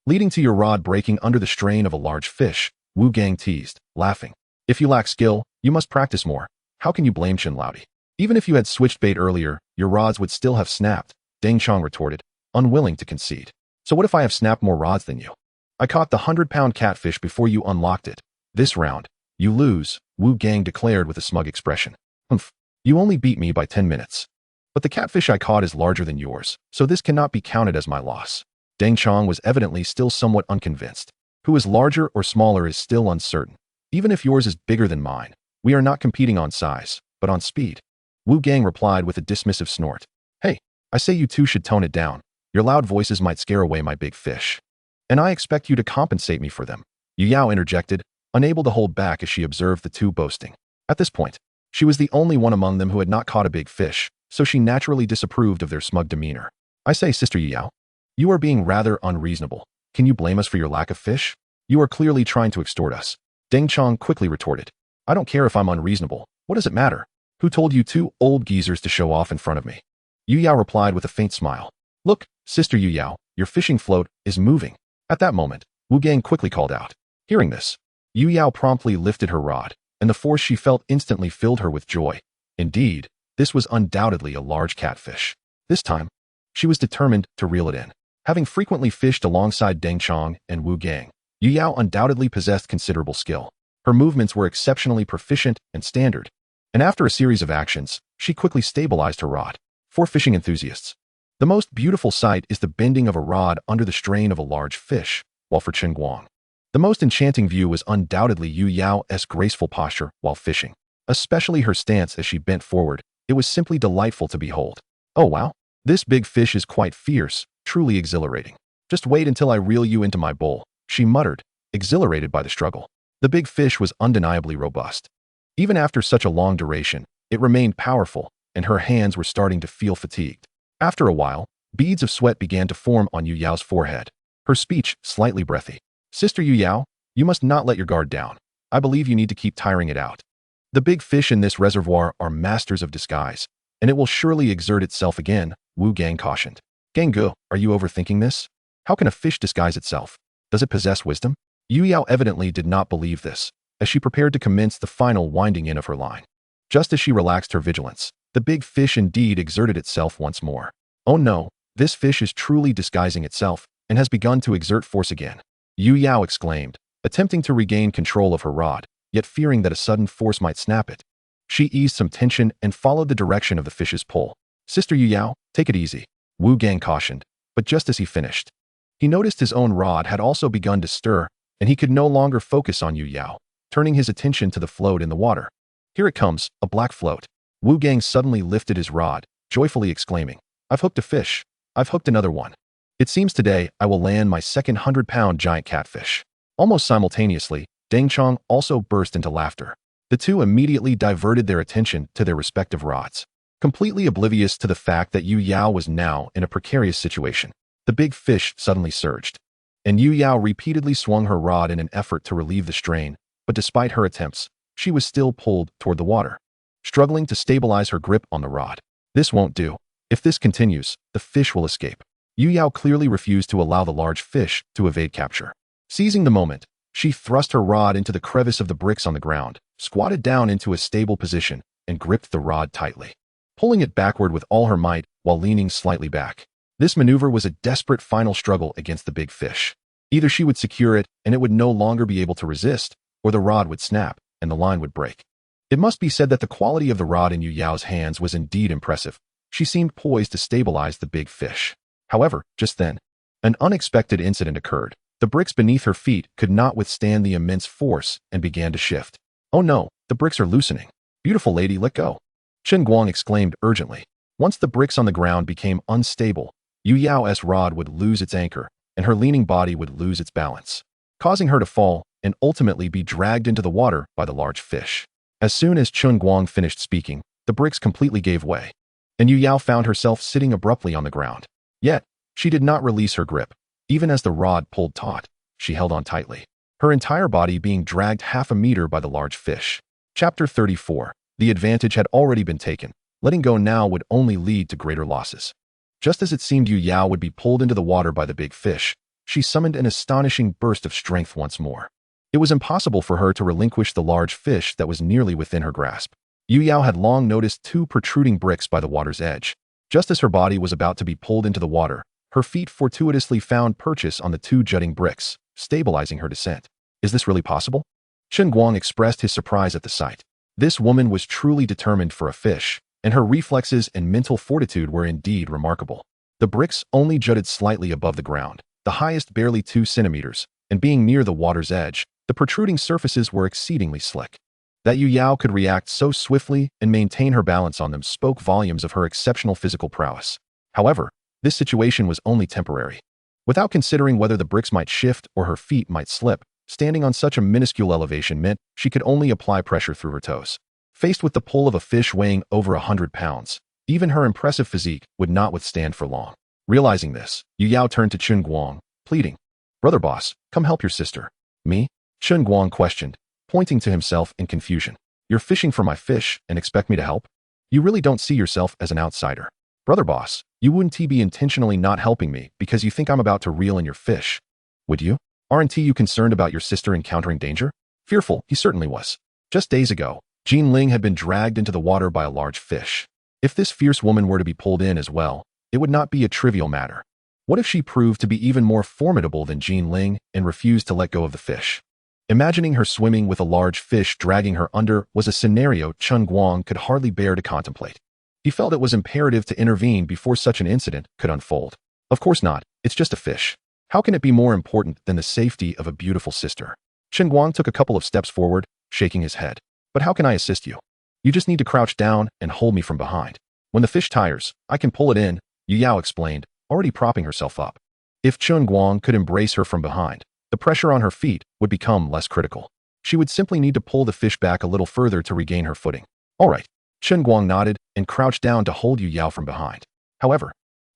leading to your rod breaking under the strain of a large fish, Wu Gang teased, laughing. If you lack skill, you must practice more. How can you blame Chen Laodi? Even if you had switched bait earlier, your rods would still have snapped, Deng Chong retorted, unwilling to concede. So what if I have snapped more rods than you? I caught the 100-pound catfish before you unlocked it. This round, you lose, Wu Gang declared with a smug expression. Humph, you only beat me by 10 minutes. But the catfish I caught is larger than yours, so this cannot be counted as my loss. Deng Chong was evidently still somewhat unconvinced. Who is larger or smaller is still uncertain. Even if yours is bigger than mine, we are not competing on size, but on speed. Wu Gang replied with a dismissive snort. Hey, I say you two should tone it down. Your loud voices might scare away my big fish. And I expect you to compensate me for them. Yu Yao interjected, unable to hold back as she observed the two boasting. At this point, she was the only one among them who had not caught a big fish, so she naturally disapproved of their smug demeanor. I say, Sister Yu Yao, you are being rather unreasonable. Can you blame us for your lack of fish? You are clearly trying to extort us. Deng Chong quickly retorted. I don't care if I'm unreasonable. What does it matter? Who told you 2 old geezers to show off in front of me? Yu Yao replied with a faint smile. Look, Sister Yu Yao, your fishing float is moving. At that moment, Wu Gang quickly called out. Hearing this, Yu Yao promptly lifted her rod, and the force she felt instantly filled her with joy. Indeed, this was undoubtedly a large catfish. This time, she was determined to reel it in. Having frequently fished alongside Deng Chong and Wu Gang, Yu Yao undoubtedly possessed considerable skill. Her movements were exceptionally proficient and standard, and after a series of actions, she quickly stabilized her rod. For fishing enthusiasts, the most beautiful sight is the bending of a rod under the strain of a large fish, while for Chen Guang, the most enchanting view was undoubtedly Yu Yao's graceful posture while fishing, especially her stance as she bent forward. It was simply delightful to behold. Oh wow, this big fish is quite fierce, truly exhilarating. Just wait until I reel you into my bowl, she muttered, exhilarated by the struggle. The big fish was undeniably robust. Even after such a long duration, it remained powerful, and her hands were starting to feel fatigued. After a while, beads of sweat began to form on Yu Yao's forehead, her speech slightly breathy. Sister Yu Yao, you must not let your guard down. I believe you need to keep tiring it out. The big fish in this reservoir are masters of disguise, and it will surely exert itself again, Wu Gang cautioned. Gangu, are you overthinking this? How can a fish disguise itself? Does it possess wisdom? Yu Yao evidently did not believe this, as she prepared to commence the final winding in of her line. Just as she relaxed her vigilance, the big fish indeed exerted itself once more. Oh no, this fish is truly disguising itself, and has begun to exert force again, Yu Yao exclaimed, attempting to regain control of her rod, yet fearing that a sudden force might snap it. She eased some tension and followed the direction of the fish's pull. Sister Yu Yao, take it easy, Wu Gang cautioned, but just as he finished, he noticed his own rod had also begun to stir, and he could no longer focus on Yu Yao, turning his attention to the float in the water. Here it comes, a black float. Wu Gang suddenly lifted his rod, joyfully exclaiming, I've hooked a fish. I've hooked another one. It seems today I will land my second 100-pound giant catfish. Almost simultaneously, Deng Chong also burst into laughter. The two immediately diverted their attention to their respective rods, completely oblivious to the fact that Yu Yao was now in a precarious situation. The big fish suddenly surged, and Yu Yao repeatedly swung her rod in an effort to relieve the strain, but despite her attempts, she was still pulled toward the water, struggling to stabilize her grip on the rod. This won't do. If this continues, the fish will escape. Yu Yao clearly refused to allow the large fish to evade capture. Seizing the moment, she thrust her rod into the crevice of the bricks on the ground, squatted down into a stable position, and gripped the rod tightly, pulling it backward with all her might while leaning slightly back. This maneuver was a desperate final struggle against the big fish. Either she would secure it and it would no longer be able to resist, or the rod would snap and the line would break. It must be said that the quality of the rod in Yu Yao's hands was indeed impressive. She seemed poised to stabilize the big fish. However, just then, an unexpected incident occurred. The bricks beneath her feet could not withstand the immense force and began to shift. Oh no, the bricks are loosening. Beautiful lady, let go, Chen Guang exclaimed urgently. Once the bricks on the ground became unstable, Yu Yao's rod would lose its anchor, and her leaning body would lose its balance, causing her to fall and ultimately be dragged into the water by the large fish. As soon as Chen Guang finished speaking, the bricks completely gave way, and Yu Yao found herself sitting abruptly on the ground. Yet, she did not release her grip. Even as the rod pulled taut, she held on tightly, her entire body being dragged half a meter by the large fish. Chapter 34. The advantage had already been taken. Letting go now would only lead to greater losses. Just as it seemed Yu Yao would be pulled into the water by the big fish, she summoned an astonishing burst of strength once more. It was impossible for her to relinquish the large fish that was nearly within her grasp. Yu Yao had long noticed two protruding bricks by the water's edge. Just as her body was about to be pulled into the water, her feet fortuitously found purchase on the two jutting bricks, stabilizing her descent. Is this really possible? Chen Guang expressed his surprise at the sight. This woman was truly determined for a fish, and her reflexes and mental fortitude were indeed remarkable. The bricks only jutted slightly above the ground, the highest barely 2 centimeters, and being near the water's edge, the protruding surfaces were exceedingly slick. That Yu Yao could react so swiftly and maintain her balance on them spoke volumes of her exceptional physical prowess. However, this situation was only temporary. Without considering whether the bricks might shift or her feet might slip, standing on such a minuscule elevation meant she could only apply pressure through her toes. Faced with the pull of a fish weighing over 100 pounds, even her impressive physique would not withstand for long. Realizing this, Yu Yao turned to Chen Guang, pleading, Brother boss, come help your sister. Me? Chen Guang questioned, pointing to himself in confusion. You're fishing for my fish and expect me to help? You really don't see yourself as an outsider. Brother boss, you wouldn't be intentionally not helping me because you think I'm about to reel in your fish, would you? Aren't you concerned about your sister encountering danger? Fearful, he certainly was. Just days ago, Jean Ling had been dragged into the water by a large fish. If this fierce woman were to be pulled in as well, it would not be a trivial matter. What if she proved to be even more formidable than Jean Ling and refused to let go of the fish? Imagining her swimming with a large fish dragging her under was a scenario Chen Guang could hardly bear to contemplate. He felt it was imperative to intervene before such an incident could unfold. Of course not, it's just a fish. How can it be more important than the safety of a beautiful sister? Chen Guang took a couple of steps forward, shaking his head. But how can I assist you? You just need to crouch down and hold me from behind. When the fish tires, I can pull it in, Yu Yao explained, already propping herself up. If Chen Guang could embrace her from behind, the pressure on her feet would become less critical. She would simply need to pull the fish back a little further to regain her footing. All right. Chen Guang nodded and crouched down to hold Yu Yao from behind. However,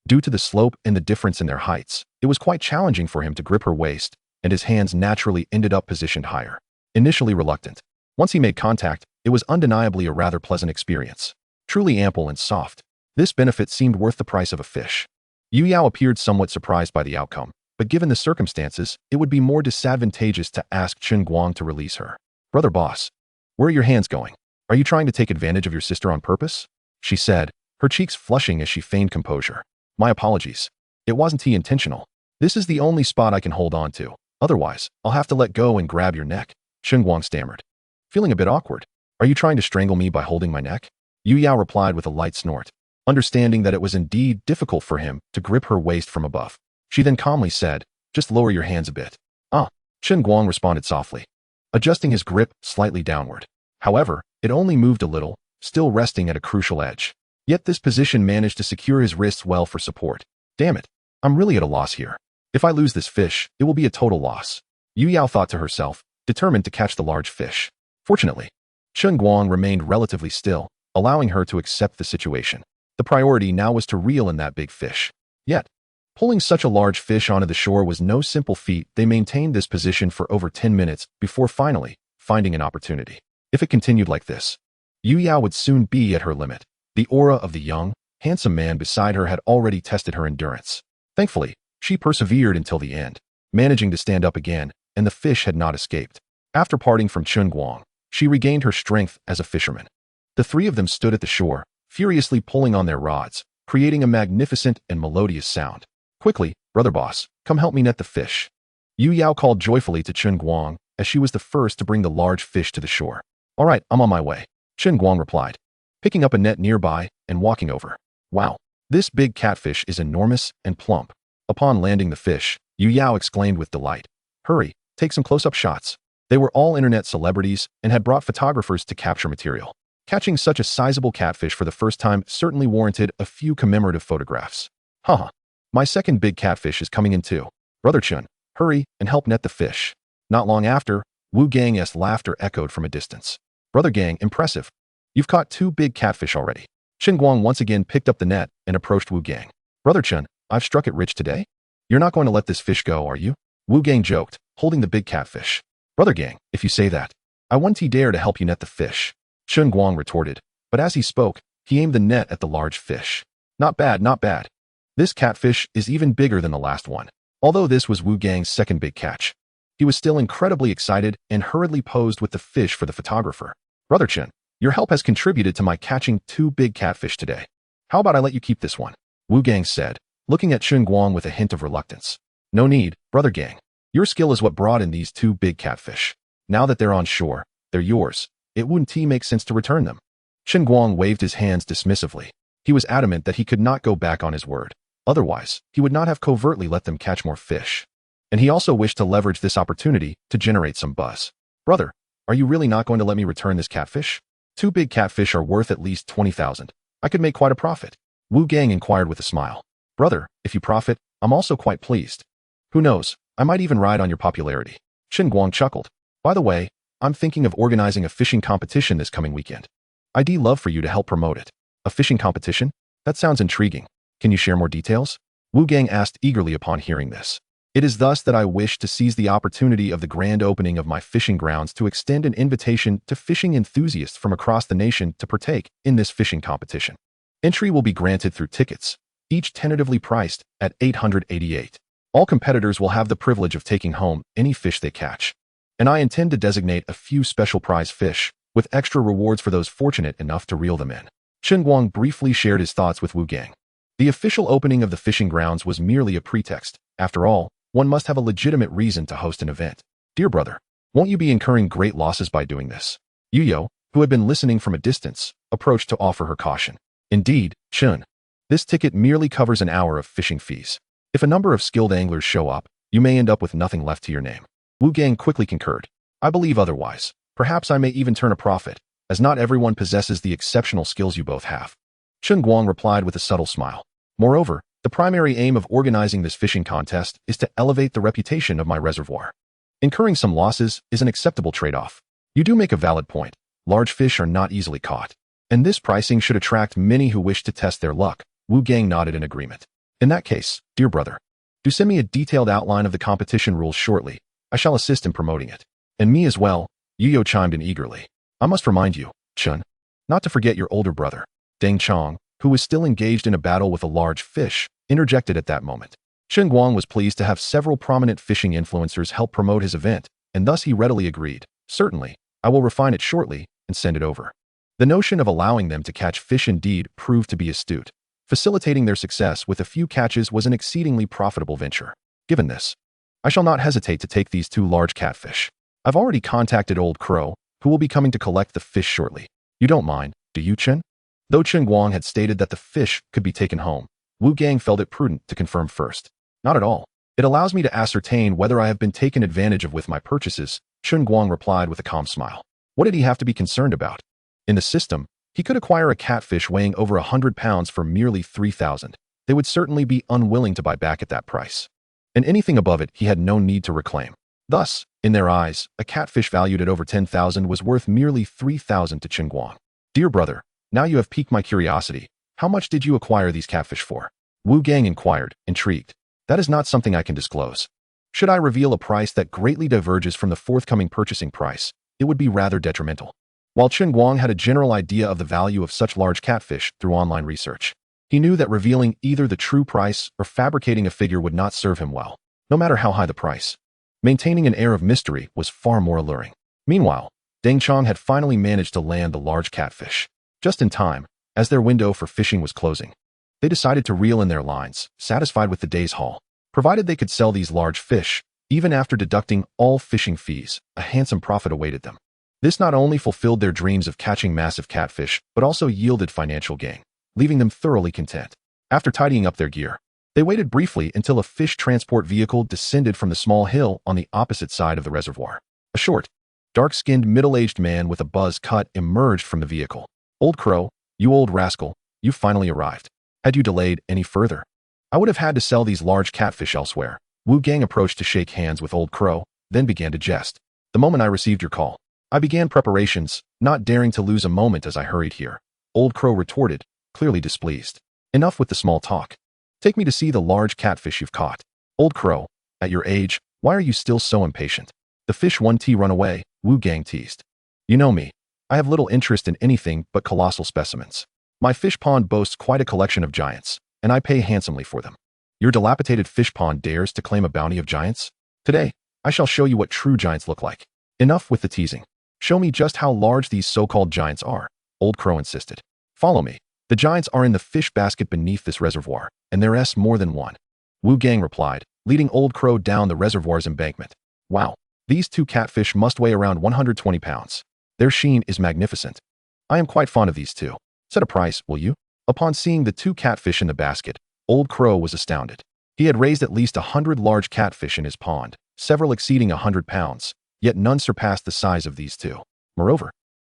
due to the slope and the difference in their heights, it was quite challenging for him to grip her waist, and his hands naturally ended up positioned higher. Initially reluctant, once he made contact, it was undeniably a rather pleasant experience. Truly ample and soft, this benefit seemed worth the price of a fish. Yu Yao appeared somewhat surprised by the outcome, but given the circumstances, it would be more disadvantageous to ask Chen Guang to release her. Brother boss, where are your hands going? Are you trying to take advantage of your sister on purpose? She said, her cheeks flushing as she feigned composure. My apologies. It wasn't intentional. This is the only spot I can hold on to. Otherwise, I'll have to let go and grab your neck, Chen Guang stammered. Feeling a bit awkward. Are you trying to strangle me by holding my neck? Yu Yao replied with a light snort, understanding that it was indeed difficult for him to grip her waist from above. She then calmly said, just lower your hands a bit. Ah, Chen Guang responded softly, adjusting his grip slightly downward. However, it only moved a little, still resting at a crucial edge. Yet this position managed to secure his wrists well for support. Damn it, I'm really at a loss here. If I lose this fish, it will be a total loss. Yu Yao thought to herself, determined to catch the large fish. Fortunately, Chen Guang remained relatively still, allowing her to accept the situation. The priority now was to reel in that big fish. Yet, pulling such a large fish onto the shore was no simple feat. They maintained this position for over 10 minutes before finally finding an opportunity. If it continued like this, Yu Yao would soon be at her limit. The aura of the young, handsome man beside her had already tested her endurance. Thankfully, she persevered until the end, managing to stand up again, and the fish had not escaped. After parting from Chen Guang, she regained her strength as a fisherman. The three of them stood at the shore, furiously pulling on their rods, creating a magnificent and melodious sound. Quickly, brother boss, come help me net the fish. Yu Yao called joyfully to Chen Guang, as she was the first to bring the large fish to the shore. All right, I'm on my way, Chen Guang replied, picking up a net nearby and walking over. Wow, this big catfish is enormous and plump. Upon landing the fish, Yu Yao exclaimed with delight. Hurry, take some close-up shots. They were all internet celebrities and had brought photographers to capture material. Catching such a sizable catfish for the first time certainly warranted a few commemorative photographs. Haha, my second big catfish is coming in too. Brother Chen, hurry and help net the fish. Not long after, Wu Gang's laughter echoed from a distance. Brother Gang, impressive. You've caught 2 big catfish already. Chen Guang once again picked up the net and approached Wu Gang. Brother Chen, I've struck it rich today. You're not going to let this fish go, are you? Wu Gang joked, holding the big catfish. Brother Gang, if you say that, I wouldn't dare to help you net the fish. Chen Guang retorted, but as he spoke, he aimed the net at the large fish. Not bad, not bad. This catfish is even bigger than the last one. Although this was Wu Gang's second big catch, he was still incredibly excited and hurriedly posed with the fish for the photographer. Brother Chen, your help has contributed to my catching 2 big catfish today. How about I let you keep this one? Wu Gang said, looking at Chen Guang with a hint of reluctance. No need, Brother Gang. Your skill is what brought in these 2 big catfish. Now that they're on shore, they're yours. It wouldn't make sense to return them. Chen Guang waved his hands dismissively. He was adamant that he could not go back on his word. Otherwise, he would not have covertly let them catch more fish. And he also wished to leverage this opportunity to generate some buzz. Brother, are you really not going to let me return this catfish? 2 big catfish are worth at least 20,000. I could make quite a profit. Wu Gang inquired with a smile. Brother, if you profit, I'm also quite pleased. Who knows, I might even ride on your popularity. Chen Guang chuckled. By the way, I'm thinking of organizing a fishing competition this coming weekend. I'd love for you to help promote it. A fishing competition? That sounds intriguing. Can you share more details? Wu Gang asked eagerly upon hearing this. It is thus that I wish to seize the opportunity of the grand opening of my fishing grounds to extend an invitation to fishing enthusiasts from across the nation to partake in this fishing competition. Entry will be granted through tickets, each tentatively priced at 888. All competitors will have the privilege of taking home any fish they catch. And I intend to designate a few special prize fish, with extra rewards for those fortunate enough to reel them in. Chen Guang briefly shared his thoughts with Wu Gang. The official opening of the fishing grounds was merely a pretext. After all, one must have a legitimate reason to host an event. Dear brother, won't you be incurring great losses by doing this? Yuyo, who had been listening from a distance, approached to offer her caution. Indeed, Chen. This ticket merely covers an hour of fishing fees. If a number of skilled anglers show up, you may end up with nothing left to your name. Wu Gang quickly concurred. I believe otherwise. Perhaps I may even turn a profit, as not everyone possesses the exceptional skills you both have. Chen Guang replied with a subtle smile. Moreover, the primary aim of organizing this fishing contest is to elevate the reputation of my reservoir. Incurring some losses is an acceptable trade-off. You do make a valid point. Large fish are not easily caught. And this pricing should attract many who wish to test their luck. Wu Gang nodded in agreement. In that case, dear brother, do send me a detailed outline of the competition rules shortly. I shall assist in promoting it. And me as well, Yuyo chimed in eagerly. I must remind you, Chen, not to forget your older brother. Deng Chong, who was still engaged in a battle with a large fish, interjected at that moment. Chen Guang was pleased to have several prominent fishing influencers help promote his event, and thus he readily agreed. Certainly, I will refine it shortly and send it over. The notion of allowing them to catch fish indeed proved to be astute. Facilitating their success with a few catches was an exceedingly profitable venture. Given this, I shall not hesitate to take these 2 large catfish. I've already contacted Old Crow, who will be coming to collect the fish shortly. You don't mind, do you, Chen? Though Chen Guang had stated that the fish could be taken home, Wu Gang felt it prudent to confirm first. Not at all. It allows me to ascertain whether I have been taken advantage of with my purchases, Chen Guang replied with a calm smile. What did he have to be concerned about? In the system, he could acquire a catfish weighing over 100 pounds for merely 3,000. They would certainly be unwilling to buy back at that price. And anything above it he had no need to reclaim. Thus, in their eyes, a catfish valued at over 10,000 was worth merely 3,000 to Chen Guang. Dear brother, now you have piqued my curiosity. How much did you acquire these catfish for? Wu Gang inquired, intrigued. That is not something I can disclose. Should I reveal a price that greatly diverges from the forthcoming purchasing price, it would be rather detrimental. While Chen Guang had a general idea of the value of such large catfish through online research, he knew that revealing either the true price or fabricating a figure would not serve him well, no matter how high the price. Maintaining an air of mystery was far more alluring. Meanwhile, Deng Chong had finally managed to land the large catfish. Just in time, as their window for fishing was closing. They decided to reel in their lines, satisfied with the day's haul. Provided they could sell these large fish, even after deducting all fishing fees, a handsome profit awaited them. This not only fulfilled their dreams of catching massive catfish, but also yielded financial gain, leaving them thoroughly content. After tidying up their gear, they waited briefly until a fish transport vehicle descended from the small hill on the opposite side of the reservoir. A short, dark-skinned middle-aged man with a buzz cut emerged from the vehicle. Old Crow, you old rascal, you finally arrived. Had you delayed any further, I would have had to sell these large catfish elsewhere. Wu Gang approached to shake hands with Old Crow, then began to jest. The moment I received your call, I began preparations, not daring to lose a moment as I hurried here. Old Crow retorted, clearly displeased. Enough with the small talk. Take me to see the large catfish you've caught. Old Crow, at your age, why are you still so impatient? The fish 1T run away, Wu Gang teased. You know me. I have little interest in anything but colossal specimens. My fish pond boasts quite a collection of giants, and I pay handsomely for them. Your dilapidated fish pond dares to claim a bounty of giants? Today, I shall show you what true giants look like. Enough with the teasing. Show me just how large these so-called giants are, Old Crow insisted. Follow me. The giants are in the fish basket beneath this reservoir, and there's more than one. Wu Gang replied, leading Old Crow down the reservoir's embankment. Wow, these 2 catfish must weigh around 120 pounds. Their sheen is magnificent. I am quite fond of these 2. Set a price, will you? Upon seeing the 2 catfish in the basket, Old Crow was astounded. He had raised at least 100 large catfish in his pond, several exceeding 100 pounds, yet none surpassed the size of these 2. Moreover,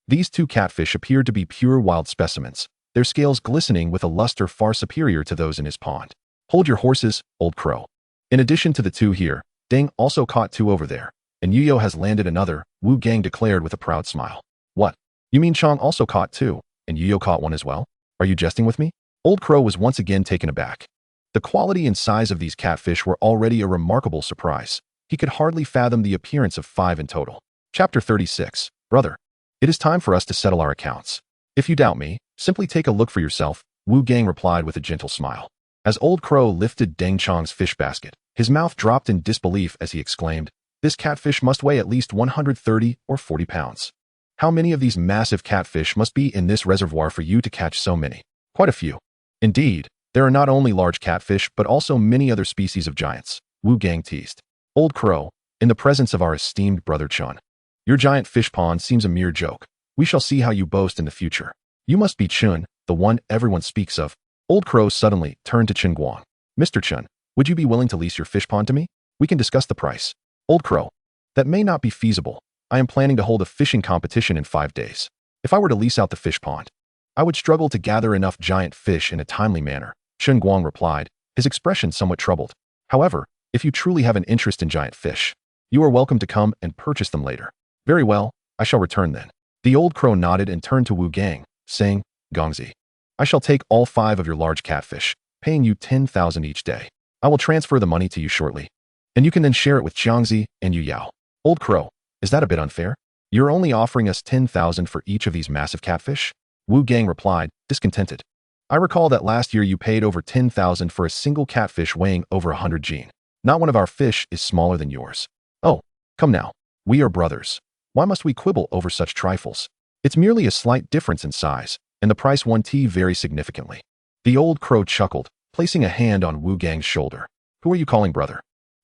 these 2 catfish appeared to be pure wild specimens, their scales glistening with a luster far superior to those in his pond. Hold your horses, Old Crow. In addition to the 2 here, Deng also caught 2 over there, and Yuyo has landed another, Wu Gang declared with a proud smile. What? You mean Chong also caught 2, and Yuyo caught 1 as well? Are you jesting with me? Old Crow was once again taken aback. The quality and size of these catfish were already a remarkable surprise. He could hardly fathom the appearance of 5 in total. Chapter 36. Brother, it is time for us to settle our accounts. If you doubt me, simply take a look for yourself, Wu Gang replied with a gentle smile. As Old Crow lifted Deng Chong's fish basket, his mouth dropped in disbelief as he exclaimed, this catfish must weigh at least 130 or 40 pounds. How many of these massive catfish must be in this reservoir for you to catch so many? Quite a few. Indeed, There are not only large catfish, but also many other species of giants, Wu Gang teased. Old Crow, in the presence of our esteemed brother Chen, your giant fish pond seems a mere joke. We shall see how you boast in the future. You must be Chen, the one everyone speaks of. Old Crow suddenly turned to Chen Guang. Mr. Chen, would you be willing to lease your fish pond to me? We can discuss the price. Old Crow, that may not be feasible. I am planning to hold a fishing competition in 5 days. If I were to lease out the fish pond, I would struggle to gather enough giant fish in a timely manner, Chen Guang replied, his expression somewhat troubled. However, if you truly have an interest in giant fish, you are welcome to come and purchase them later. Very well, I shall return then. The old crow nodded and turned to Wu Gang, saying, Gongzi, I shall take all 5 of your large catfish, paying you 10,000 each day. I will transfer the money to you shortly, and you can then share it with Jiangzi and Yu Yao. Old Crow, is that a bit unfair? You're only offering us 10,000 for each of these massive catfish? Wu Gang replied, discontented. I recall that last year you paid over 10,000 for a single catfish weighing over 100 gene. Not one of our fish is smaller than yours. Oh, come now. We are brothers. Why must we quibble over such trifles? It's merely a slight difference in size, and the price won't vary significantly. The old crow chuckled, placing a hand on Wu Gang's shoulder. Who are you calling brother?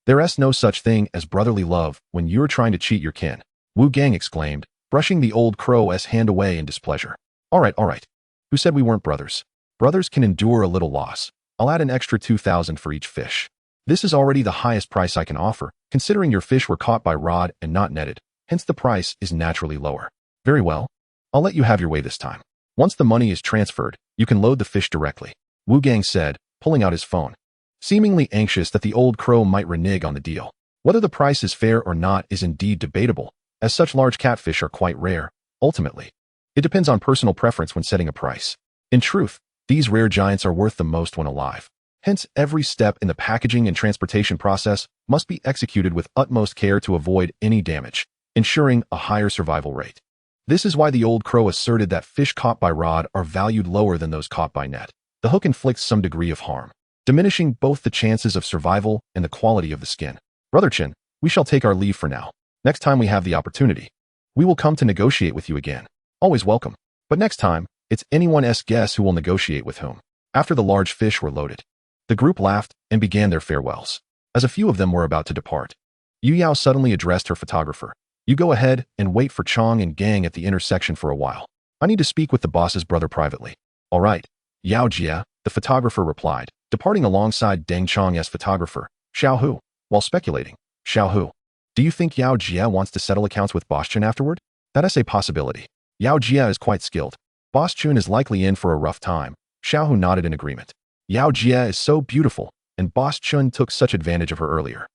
There's no such thing as brotherly love when you're trying to cheat your kin, Wu Gang exclaimed, brushing the old crow's hand away in displeasure. All right. Who said we weren't brothers? Brothers can endure a little loss. I'll add an extra 2,000 for each fish. This is already the highest price I can offer, considering your fish were caught by rod and not netted, hence the price is naturally lower. Very well. I'll let you have your way this time. Once the money is transferred, you can load the fish directly, Wu Gang said, pulling out his phone, seemingly anxious that the old crow might renege on the deal. Whether the price is fair or not is indeed debatable, as such large catfish are quite rare. Ultimately, it depends on personal preference when setting a price. In truth, these rare giants are worth the most when alive. Hence, every step in the packaging and transportation process must be executed with utmost care to avoid any damage, ensuring a higher survival rate. This is why the old crow asserted that fish caught by rod are valued lower than those caught by net. The hook inflicts some degree of harm, diminishing both the chances of survival and the quality of the skin. Brother Chen, we shall take our leave for now. Next time we have the opportunity, we will come to negotiate with you again. Always welcome. But next time, it's anyone's guess who will negotiate with whom. After the large fish were loaded, the group laughed and began their farewells. As a few of them were about to depart, Yu Yao suddenly addressed her photographer. You go ahead and wait for Chong and Gang at the intersection for a while. I need to speak with the boss's brother privately. All right. Yao Jia, the photographer replied, departing alongside Deng Chong's photographer, Xiao Hu. While speculating, Xiao Hu, do you think Yao Jia wants to settle accounts with Boss Chun afterward? That is a possibility. Yao Jia is quite skilled. Boss Chun is likely in for a rough time. Xiao Hu nodded in agreement. Yao Jia is so beautiful, and Boss Chun took such advantage of her earlier.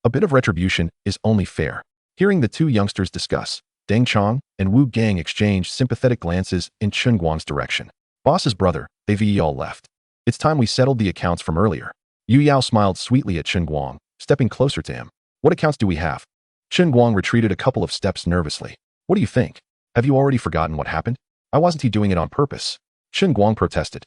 A bit of retribution is only fair. Hearing the two youngsters discuss, Deng Chong and Wu Gang exchanged sympathetic glances in Chen Guang's direction. Boss's brother, they've all left. It's time we settled the accounts from earlier. Yu Yao smiled sweetly at Chen Guang, stepping closer to him. What accounts do we have? Chen Guang retreated a couple of steps nervously. What do you think? Have you already forgotten what happened? I wasn't doing it on purpose. Chen Guang protested.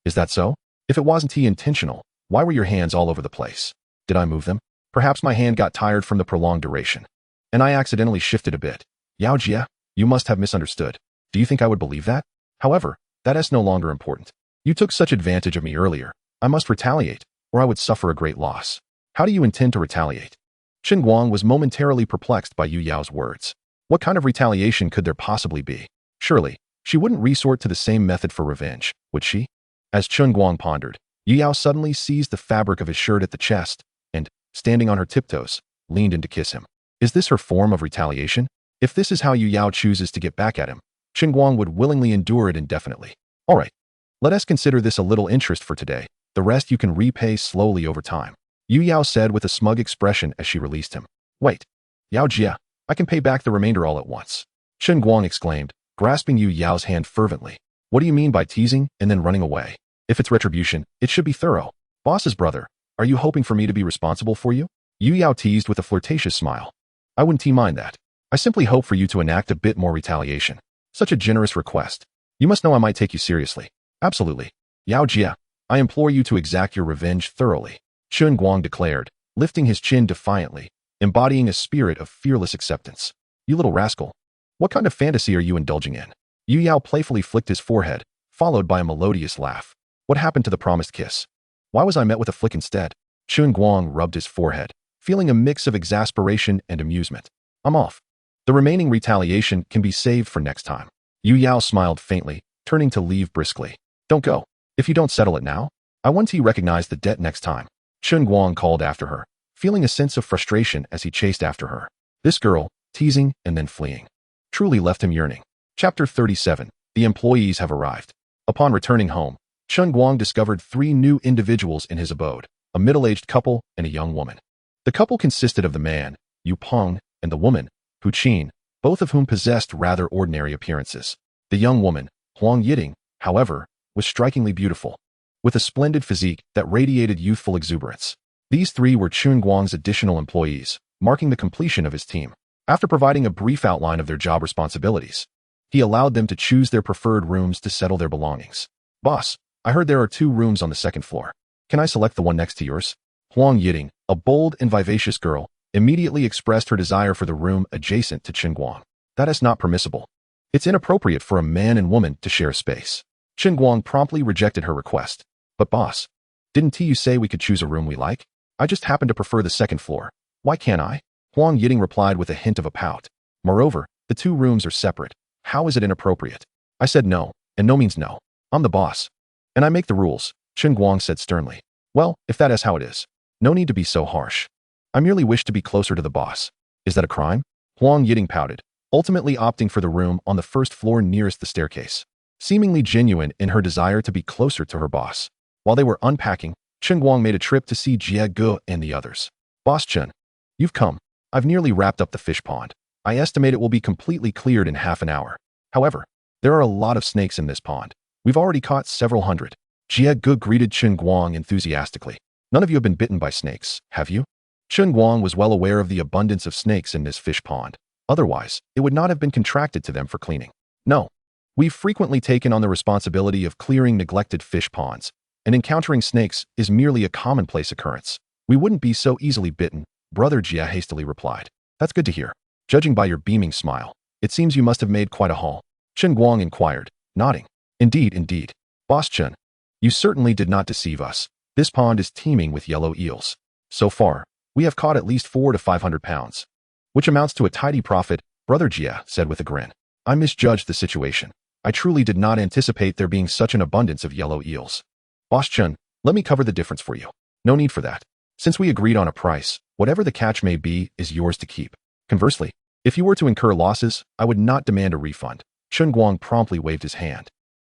Is that so? If it wasn't intentional, why were your hands all over the place? Did I move them? Perhaps my hand got tired from the prolonged duration, and I accidentally shifted a bit. Yao Jia, you must have misunderstood. Do you think I would believe that? However, that is no longer important. You took such advantage of me earlier. I must retaliate, or I would suffer a great loss. How do you intend to retaliate? Chen Guang was momentarily perplexed by Yu Yao's words. What kind of retaliation could there possibly be? Surely, she wouldn't resort to the same method for revenge, would she? As Chen Guang pondered, Yu Yao suddenly seized the fabric of his shirt at the chest and, standing on her tiptoes, leaned in to kiss him. Is this her form of retaliation? If this is how Yu Yao chooses to get back at him, Chen Guang would willingly endure it indefinitely. All right. Let us consider this a little interest for today. The rest you can repay slowly over time, Yu Yao said with a smug expression as she released him. Wait. Yao Jia, I can pay back the remainder all at once. Chen Guang exclaimed, grasping Yu Yao's hand fervently. What do you mean by teasing and then running away? If it's retribution, it should be thorough. Boss's brother, are you hoping for me to be responsible for you? Yu Yao teased with a flirtatious smile. I wouldn't mind that. I simply hope for you to enact a bit more retaliation. Such a generous request. You must know I might take you seriously. Absolutely. Yao Jia, I implore you to exact your revenge thoroughly, Chen Guang declared, lifting his chin defiantly, embodying a spirit of fearless acceptance. You little rascal. What kind of fantasy are you indulging in? Yu Yao playfully flicked his forehead, followed by a melodious laugh. What happened to the promised kiss? Why was I met with a flick instead? Chen Guang rubbed his forehead, feeling a mix of exasperation and amusement. I'm off. The remaining retaliation can be saved for next time. Yu Yao smiled faintly, turning to leave briskly. Don't go. If you don't settle it now, I want to recognize the debt next time. Chen Guang called after her, feeling a sense of frustration as he chased after her. This girl, teasing and then fleeing, truly left him yearning. Chapter 37. The employees have arrived. Upon returning home, Chen Guang discovered 3 new individuals in his abode, a middle-aged couple and a young woman. The couple consisted of the man, Yu Peng, and the woman, Hu Qin, both of whom possessed rather ordinary appearances. The young woman, Huang Yiting, however, was strikingly beautiful, with a splendid physique that radiated youthful exuberance. These 3 were Chen Guang's additional employees, marking the completion of his team. After providing a brief outline of their job responsibilities, he allowed them to choose their preferred rooms to settle their belongings. Boss, I heard there are 2 rooms on the 2nd floor. Can I select the one next to yours? Huang Yiting, a bold and vivacious girl, immediately expressed her desire for the room adjacent to Chen Guang. That is not permissible. It's inappropriate for a man and woman to share space. Chen Guang promptly rejected her request. But boss, didn't you say we could choose a room we like? I just happen to prefer the 2nd floor. Why can't I? Huang Yiting replied with a hint of a pout. Moreover, the 2 rooms are separate. How is it inappropriate? I said no, and no means no. I'm the boss. And I make the rules, Chen Guang said sternly. Well, if that is how it is, no need to be so harsh. I merely wish to be closer to the boss. Is that a crime? Huang Yiting pouted, ultimately opting for the room on the 1st floor nearest the staircase, seemingly genuine in her desire to be closer to her boss. While they were unpacking, Chen Guang made a trip to see Jie Ge and the others. Boss Chen, you've come. I've nearly wrapped up the fish pond. I estimate it will be completely cleared in half an hour. However, there are a lot of snakes in this pond. We've already caught several hundred. Jie Ge greeted Chen Guang enthusiastically. None of you have been bitten by snakes, have you? Chen Guang was well aware of the abundance of snakes in this fish pond. Otherwise, it would not have been contracted to them for cleaning. No. We've frequently taken on the responsibility of clearing neglected fish ponds, and encountering snakes is merely a commonplace occurrence. We wouldn't be so easily bitten, Brother Jie hastily replied. That's good to hear. Judging by your beaming smile, it seems you must have made quite a haul. Chen Guang inquired, nodding. Indeed. Boss Chen, you certainly did not deceive us. This pond is teeming with yellow eels. So far, we have caught at least 400 to 500 pounds, which amounts to a tidy profit, Brother Jie said with a grin. I misjudged the situation. I truly did not anticipate there being such an abundance of yellow eels. Boss Chen, let me cover the difference for you. No need for that. Since we agreed on a price, whatever the catch may be is yours to keep. Conversely, if you were to incur losses, I would not demand a refund. Chen Guang promptly waved his hand.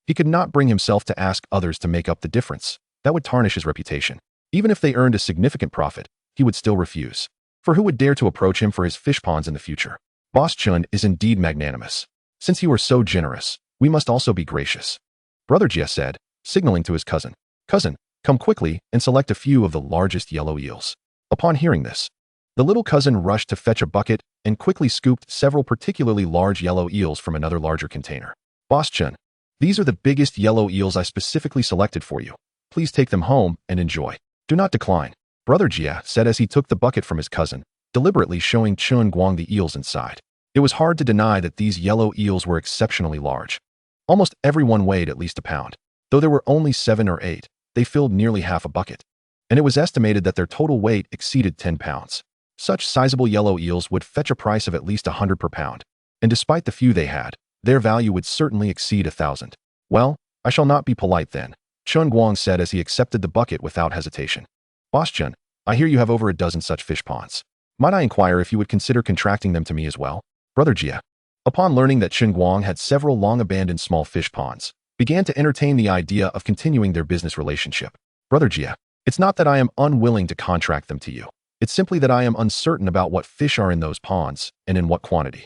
He could not bring himself to ask others to make up the difference. That would tarnish his reputation. Even if they earned a significant profit, he would still refuse. For who would dare to approach him for his fish ponds in the future? Boss Chen is indeed magnanimous. Since you are so generous, we must also be gracious. Brother Jie said, signaling to his cousin. Cousin, come quickly and select a few of the largest yellow eels. Upon hearing this, the little cousin rushed to fetch a bucket and quickly scooped several particularly large yellow eels from another larger container. Boss Chen, these are the biggest yellow eels I specifically selected for you. Please take them home and enjoy. Do not decline. Brother Jie said as he took the bucket from his cousin, deliberately showing Chen Guang the eels inside. It was hard to deny that these yellow eels were exceptionally large. Almost everyone weighed at least a pound. Though there were only 7 or 8, they filled nearly half a bucket. And it was estimated that their total weight exceeded 10 pounds. Such sizable yellow eels would fetch a price of at least 100 per pound. And despite the few they had, their value would certainly exceed 1,000. Well, I shall not be polite then, Chen Guang said as he accepted the bucket without hesitation. Boss Chen, I hear you have over a dozen such fish ponds. Might I inquire if you would consider contracting them to me as well? Brother Jie, upon learning that Chen Guang had several long-abandoned small fish ponds, began to entertain the idea of continuing their business relationship. Brother Jie, it's not that I am unwilling to contract them to you. It's simply that I am uncertain about what fish are in those ponds and in what quantity.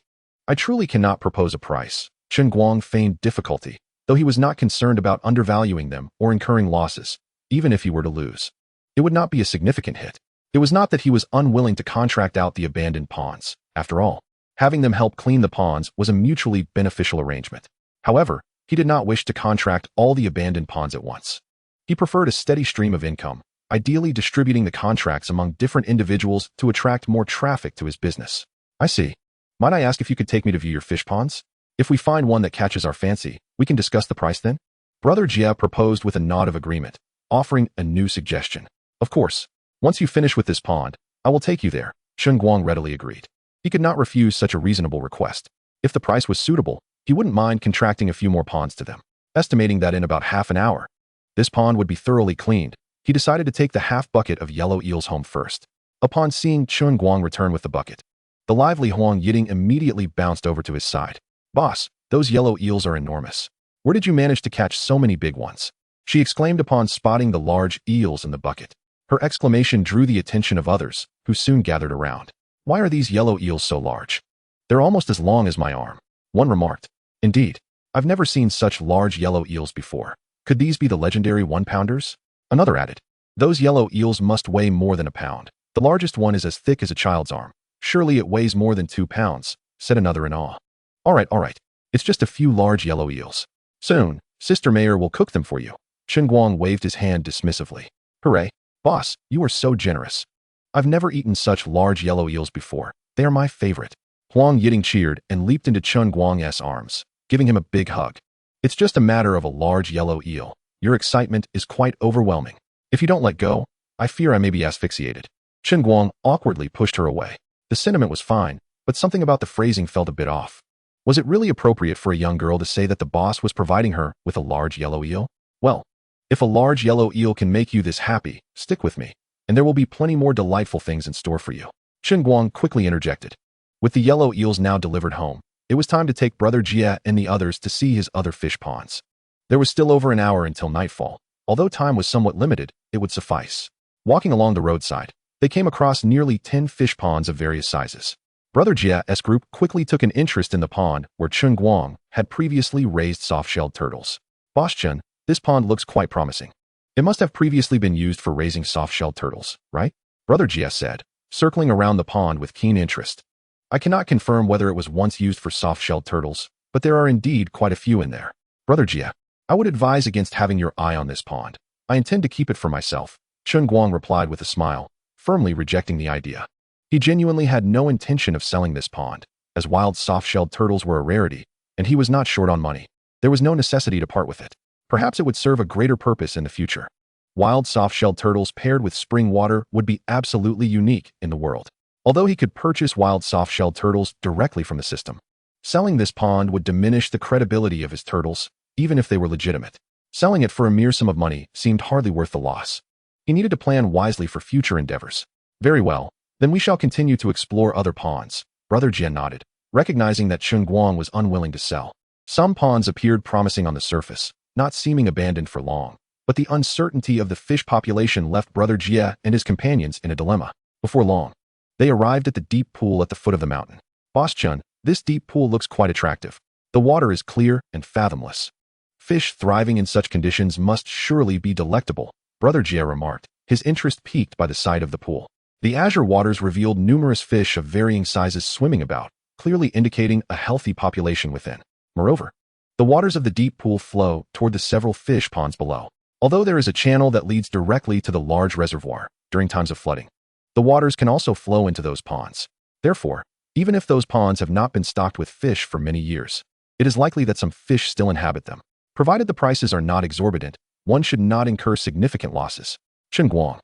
I truly cannot propose a price. Chen Guang feigned difficulty, though he was not concerned about undervaluing them or incurring losses, even if he were to lose. It would not be a significant hit. It was not that he was unwilling to contract out the abandoned ponds. After all, having them help clean the ponds was a mutually beneficial arrangement. However, he did not wish to contract all the abandoned ponds at once. He preferred a steady stream of income, ideally distributing the contracts among different individuals to attract more traffic to his business. I see. Might I ask if you could take me to view your fish ponds? If we find one that catches our fancy, we can discuss the price then? Brother Jie proposed with a nod of agreement. offering a new suggestion. Of course, once you finish with this pond, I will take you there. Chen Guang readily agreed. He could not refuse such a reasonable request. If the price was suitable, he wouldn't mind contracting a few more ponds to them. Estimating that in about half an hour, this pond would be thoroughly cleaned, he decided to take the half bucket of yellow eels home first. Upon seeing Chen Guang return with the bucket, the lively Huang Yiting immediately bounced over to his side. Boss, those yellow eels are enormous. Where did you manage to catch so many big ones? She exclaimed upon spotting the large eels in the bucket. Her exclamation drew the attention of others, who soon gathered around. Why are these yellow eels so large? They're almost as long as my arm. One remarked. Indeed, I've never seen such large yellow eels before. Could these be the legendary one-pounders? Another added. Those yellow eels must weigh more than a pound. The largest one is as thick as a child's arm. Surely it weighs more than 2 pounds, said another in awe. All right. It's just a few large yellow eels. Soon, Sister Mayor will cook them for you. Chen Guang waved his hand dismissively. Hooray. Boss, you are so generous. I've never eaten such large yellow eels before. They are my favorite. Huang Yiting cheered and leaped into Chen Guang's arms, giving him a big hug. It's just a matter of a large yellow eel. Your excitement is quite overwhelming. If you don't let go, I fear I may be asphyxiated. Chen Guang awkwardly pushed her away. The sentiment was fine, but something about the phrasing felt a bit off. Was it really appropriate for a young girl to say that the boss was providing her with a large yellow eel? Well, if a large yellow eel can make you this happy, stick with me, and there will be plenty more delightful things in store for you. Chen Guang quickly interjected. With the yellow eels now delivered home, it was time to take Brother Jia and the others to see his other fish ponds. There was still over an hour until nightfall. Although time was somewhat limited, it would suffice. Walking along the roadside, they came across nearly 10 fish ponds of various sizes. Brother Jia's group quickly took an interest in the pond where Chen Guang had previously raised soft-shelled turtles. Boss Chen, this pond looks quite promising. It must have previously been used for raising soft-shelled turtles, right? Brother Jia said, circling around the pond with keen interest. I cannot confirm whether it was once used for soft-shelled turtles, but there are indeed quite a few in there. Brother Jia, I would advise against having your eye on this pond. I intend to keep it for myself. Chen Guang replied with a smile, firmly rejecting the idea. He genuinely had no intention of selling this pond, as wild soft-shelled turtles were a rarity, and he was not short on money. There was no necessity to part with it. Perhaps it would serve a greater purpose in the future. Wild soft-shelled turtles paired with spring water would be absolutely unique in the world. Although he could purchase wild soft-shelled turtles directly from the system, selling this pond would diminish the credibility of his turtles, even if they were legitimate. Selling it for a mere sum of money seemed hardly worth the loss. He needed to plan wisely for future endeavors. Very well, then we shall continue to explore other ponds. Brother Jian nodded, recognizing that Chen Guang was unwilling to sell. Some ponds appeared promising on the surface, not seeming abandoned for long, but the uncertainty of the fish population left Brother Jia and his companions in a dilemma. Before long, they arrived at the deep pool at the foot of the mountain. Boss Chen, this deep pool looks quite attractive. The water is clear and fathomless. Fish thriving in such conditions must surely be delectable, Brother Jia remarked, his interest piqued by the sight of the pool. The azure waters revealed numerous fish of varying sizes swimming about, clearly indicating a healthy population within. Moreover, the waters of the deep pool flow toward the several fish ponds below. Although there is a channel that leads directly to the large reservoir during times of flooding, the waters can also flow into those ponds. Therefore, even if those ponds have not been stocked with fish for many years, it is likely that some fish still inhabit them. Provided the prices are not exorbitant, one should not incur significant losses. Chen Guang,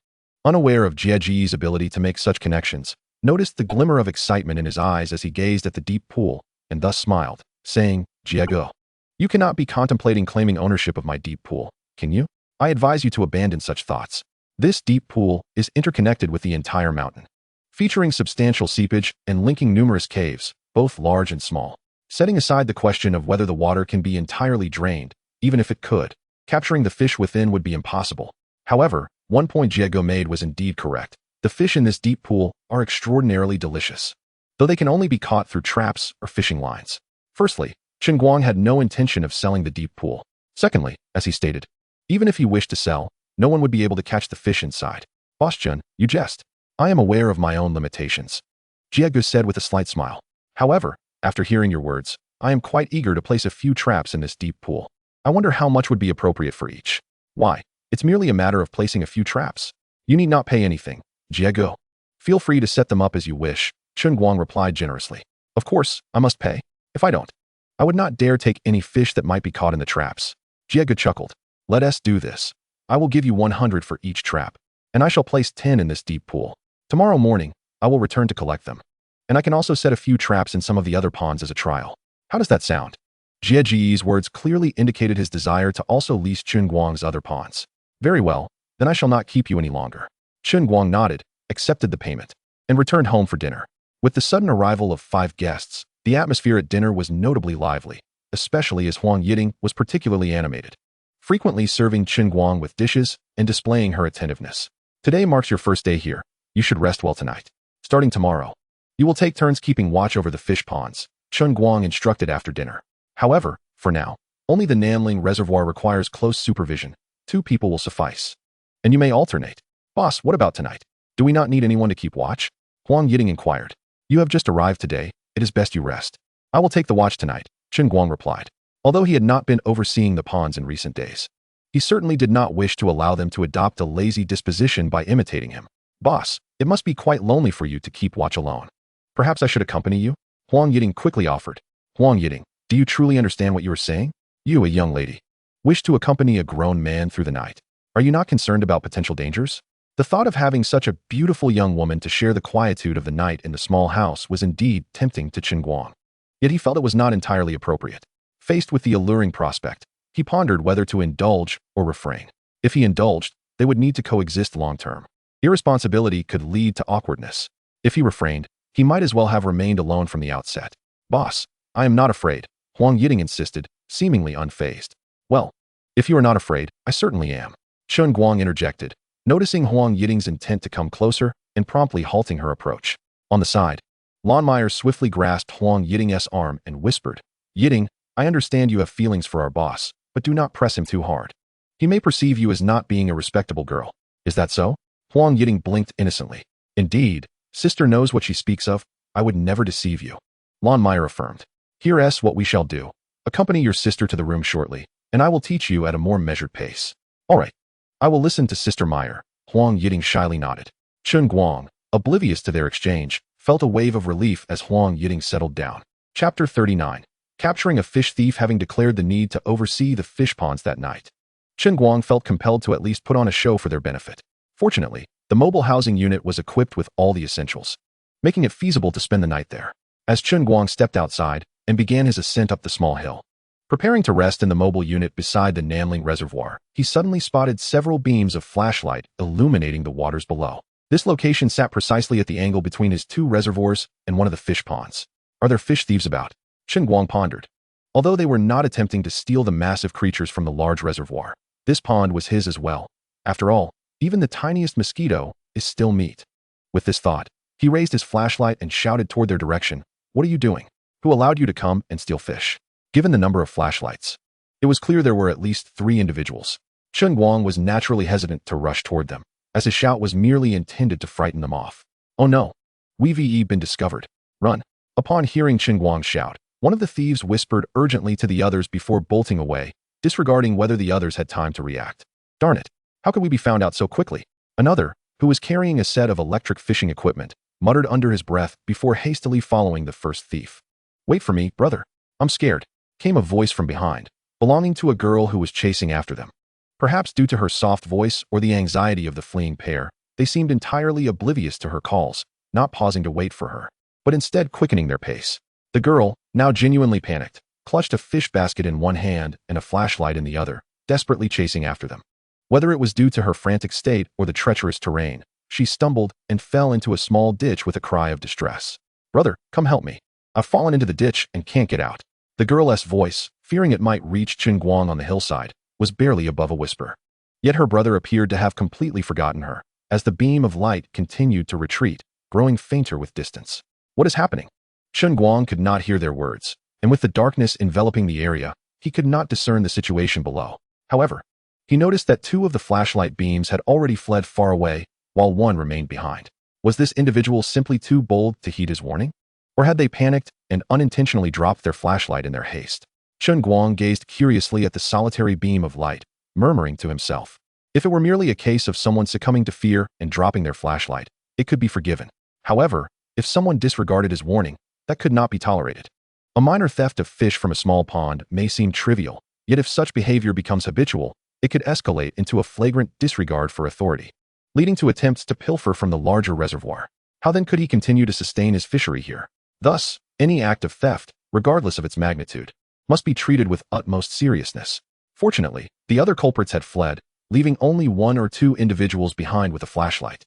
unaware of Jia Ji's ability to make such connections, noticed the glimmer of excitement in his eyes as he gazed at the deep pool, and thus smiled, saying, Jia Go, you cannot be contemplating claiming ownership of my deep pool, can you? I advise you to abandon such thoughts. This deep pool is interconnected with the entire mountain, featuring substantial seepage and linking numerous caves, both large and small. Setting aside the question of whether the water can be entirely drained, even if it could, capturing the fish within would be impossible. However, one point Jiego made was indeed correct. The fish in this deep pool are extraordinarily delicious, though they can only be caught through traps or fishing lines. Firstly, Chen Guang had no intention of selling the deep pool. Secondly, as he stated, even if he wished to sell, no one would be able to catch the fish inside. Boss Chen, you jest. I am aware of my own limitations, Jiego said with a slight smile. However, after hearing your words, I am quite eager to place a few traps in this deep pool. I wonder how much would be appropriate for each. Why? It's merely a matter of placing a few traps. You need not pay anything, Jiego. Feel free to set them up as you wish, Chen Guang replied generously. Of course, I must pay. If I don't, I would not dare take any fish that might be caught in the traps. Jiego chuckled. Let us do this. I will give you 100 for each trap, and I shall place 10 in this deep pool. Tomorrow morning, I will return to collect them. And I can also set a few traps in some of the other ponds as a trial. How does that sound? Jie Ji's words clearly indicated his desire to also lease Chen Guang's other ponds. Very well, then I shall not keep you any longer. Chen Guang nodded, accepted the payment, and returned home for dinner. With the sudden arrival of 5 guests, the atmosphere at dinner was notably lively, especially as Huang Yiting was particularly animated, frequently serving Chen Guang with dishes and displaying her attentiveness. Today marks your first day here. You should rest well tonight. Starting tomorrow, you will take turns keeping watch over the fish ponds, Chen Guang instructed after dinner. However, for now, only the Nanling Reservoir requires close supervision. 2 people will suffice. And you may alternate. Boss, what about tonight? Do we not need anyone to keep watch? Huang Yiting inquired. You have just arrived today. It is best you rest. I will take the watch tonight, Chen Guang replied. Although he had not been overseeing the ponds in recent days, he certainly did not wish to allow them to adopt a lazy disposition by imitating him. Boss, it must be quite lonely for you to keep watch alone. Perhaps I should accompany you? Huang Yiting quickly offered. Huang Yiting, do you truly understand what you are saying? You, a young lady, wish to accompany a grown man through the night. Are you not concerned about potential dangers? The thought of having such a beautiful young woman to share the quietude of the night in the small house was indeed tempting to Chen Guang. Yet he felt it was not entirely appropriate. Faced with the alluring prospect, he pondered whether to indulge or refrain. If he indulged, they would need to coexist long-term. Irresponsibility could lead to awkwardness. If he refrained, he might as well have remained alone from the outset. Boss, I am not afraid, Huang Yiting insisted, seemingly unfazed. Well, if you are not afraid, I certainly am. Chen Guang interjected, noticing Huang Yiting's intent to come closer and promptly halting her approach. On the side, Lanmeyer swiftly grasped Huang Yiting's arm and whispered, Yiting, I understand you have feelings for our boss, but do not press him too hard. He may perceive you as not being a respectable girl. Is that so? Huang Yiting blinked innocently. Indeed, sister knows what she speaks of. I would never deceive you. Lanmeyer affirmed. Here's what we shall do. Accompany your sister to the room shortly, and I will teach you at a more measured pace. All right. I will listen to Sister Meyer. Huang Yiting shyly nodded. Chen Guang, oblivious to their exchange, felt a wave of relief as Huang Yiting settled down. Chapter 39. Capturing a fish thief. Having declared the need to oversee the fish ponds that night, Chen Guang felt compelled to at least put on a show for their benefit. Fortunately, the mobile housing unit was equipped with all the essentials, making it feasible to spend the night there. As Chen Guang stepped outside and began his ascent up the small hill, preparing to rest in the mobile unit beside the Nanling Reservoir, he suddenly spotted several beams of flashlight illuminating the waters below. This location sat precisely at the angle between his 2 reservoirs and one of the fish ponds. Are there fish thieves about? Chen Guang pondered. Although they were not attempting to steal the massive creatures from the large reservoir, this pond was his as well. After all, even the tiniest mosquito is still meat. With this thought, he raised his flashlight and shouted toward their direction, What are you doing? Who allowed you to come and steal fish? Given the number of flashlights, it was clear there were at least 3 individuals. Chen Guang was naturally hesitant to rush toward them, as his shout was merely intended to frighten them off. Oh no! We've been discovered. Run! Upon hearing Chen Guang's shout, one of the thieves whispered urgently to the others before bolting away, disregarding whether the others had time to react. Darn it! How could we be found out so quickly? Another, who was carrying a set of electric fishing equipment, muttered under his breath before hastily following the first thief. Wait for me, brother. I'm scared, came a voice from behind, belonging to a girl who was chasing after them. Perhaps due to her soft voice or the anxiety of the fleeing pair, they seemed entirely oblivious to her calls, not pausing to wait for her, but instead quickening their pace. The girl, now genuinely panicked, clutched a fish basket in one hand and a flashlight in the other, desperately chasing after them. Whether it was due to her frantic state or the treacherous terrain, she stumbled and fell into a small ditch with a cry of distress. Brother, come help me. I've fallen into the ditch and can't get out. The girl's voice, fearing it might reach Chen Guang on the hillside, was barely above a whisper. Yet her brother appeared to have completely forgotten her, as the beam of light continued to retreat, growing fainter with distance. What is happening? Chen Guang could not hear their words, and with the darkness enveloping the area, he could not discern the situation below. However, he noticed that 2 of the flashlight beams had already fled far away, while 1 remained behind. Was this individual simply too bold to heed his warning? Or had they panicked and unintentionally dropped their flashlight in their haste? Chen Guang gazed curiously at the solitary beam of light, murmuring to himself. If it were merely a case of someone succumbing to fear and dropping their flashlight, it could be forgiven. However, if someone disregarded his warning, that could not be tolerated. A minor theft of fish from a small pond may seem trivial, yet if such behavior becomes habitual, it could escalate into a flagrant disregard for authority, leading to attempts to pilfer from the larger reservoir. How then could he continue to sustain his fishery here? Thus, any act of theft, regardless of its magnitude, must be treated with utmost seriousness. Fortunately, the other culprits had fled, leaving only 1 or 2 individuals behind with a flashlight.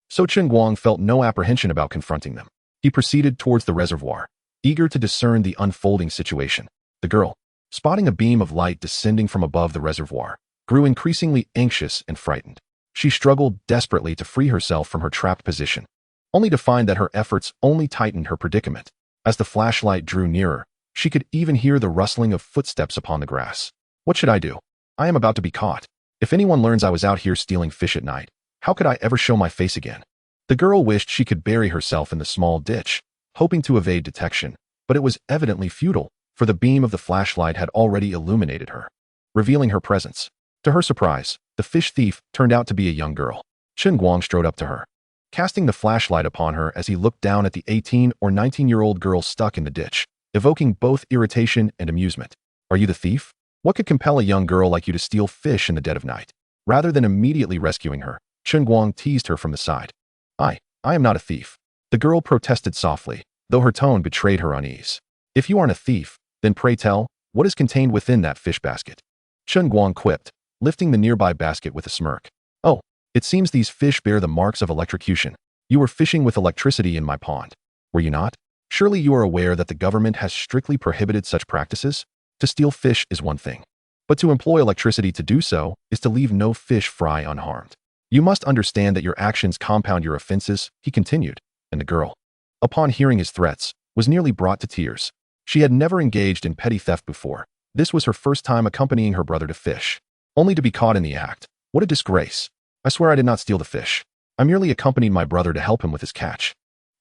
So Chen Guang felt no apprehension about confronting them. He proceeded towards the reservoir, eager to discern the unfolding situation. The girl, spotting a beam of light descending from above the reservoir, grew increasingly anxious and frightened. She struggled desperately to free herself from her trapped position, only to find that her efforts only tightened her predicament. As the flashlight drew nearer, she could even hear the rustling of footsteps upon the grass. What should I do? I am about to be caught. If anyone learns I was out here stealing fish at night, how could I ever show my face again? The girl wished she could bury herself in the small ditch, hoping to evade detection, but it was evidently futile, for the beam of the flashlight had already illuminated her, revealing her presence. To her surprise, the fish thief turned out to be a young girl. Chen Guang strode up to her, casting the flashlight upon her as he looked down at the 18 or 19-year-old girl stuck in the ditch, evoking both irritation and amusement. Are you the thief? What could compel a young girl like you to steal fish in the dead of night? Rather than immediately rescuing her, Chen Guang teased her from the side. I am not a thief. The girl protested softly, though her tone betrayed her unease. If you aren't a thief, then pray tell, what is contained within that fish basket? Chen Guang quipped, lifting the nearby basket with a smirk. Oh, it seems these fish bear the marks of electrocution. You were fishing with electricity in my pond, were you not? Surely you are aware that the government has strictly prohibited such practices? To steal fish is one thing, but to employ electricity to do so is to leave no fish fry unharmed. You must understand that your actions compound your offenses, he continued, and the girl, upon hearing his threats, was nearly brought to tears. She had never engaged in petty theft before. This was her first time accompanying her brother to fish, only to be caught in the act. What a disgrace. I swear I did not steal the fish. I merely accompanied my brother to help him with his catch.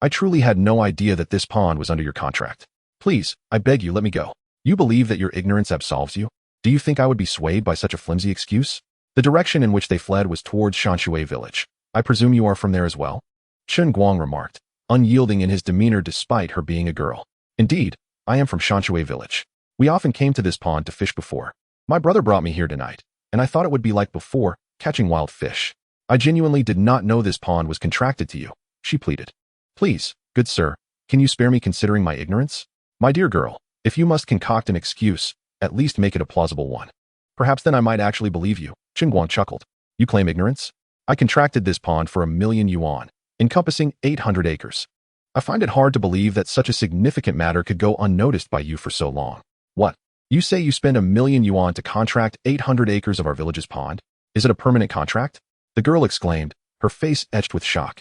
I truly had no idea that this pond was under your contract. Please, I beg you, let me go. You believe that your ignorance absolves you? Do you think I would be swayed by such a flimsy excuse? The direction in which they fled was towards Shanshui village. I presume you are from there as well? Chen Guang remarked, unyielding in his demeanor despite her being a girl. Indeed, I am from Shanshui village. We often came to this pond to fish before. My brother brought me here tonight, and I thought it would be like before, catching wild fish. I genuinely did not know this pond was contracted to you, she pleaded. Please, good sir, can you spare me considering my ignorance? My dear girl, if you must concoct an excuse, at least make it a plausible one. Perhaps then I might actually believe you. Chen Guang chuckled. You claim ignorance? I contracted this pond for 1,000,000 yuan, encompassing 800 acres. I find it hard to believe that such a significant matter could go unnoticed by you for so long. What? You say you spend 1,000,000 yuan to contract 800 acres of our village's pond? Is it a permanent contract? The girl exclaimed, her face etched with shock.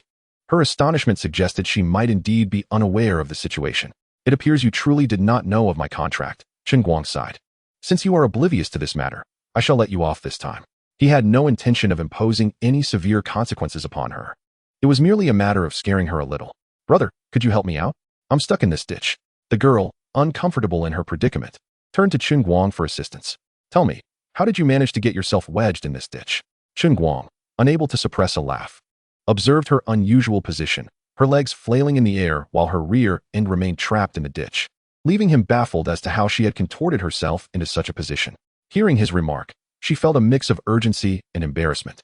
Her astonishment suggested she might indeed be unaware of the situation. It appears you truly did not know of my contract, Chen Guang sighed. Since you are oblivious to this matter, I shall let you off this time. He had no intention of imposing any severe consequences upon her. It was merely a matter of scaring her a little. Brother, could you help me out? I'm stuck in this ditch. The girl, uncomfortable in her predicament, turned to Chen Guang for assistance. Tell me, how did you manage to get yourself wedged in this ditch? Chen Guang, unable to suppress a laugh, observed her unusual position, her legs flailing in the air while her rear end remained trapped in the ditch, leaving him baffled as to how she had contorted herself into such a position. Hearing his remark, she felt a mix of urgency and embarrassment.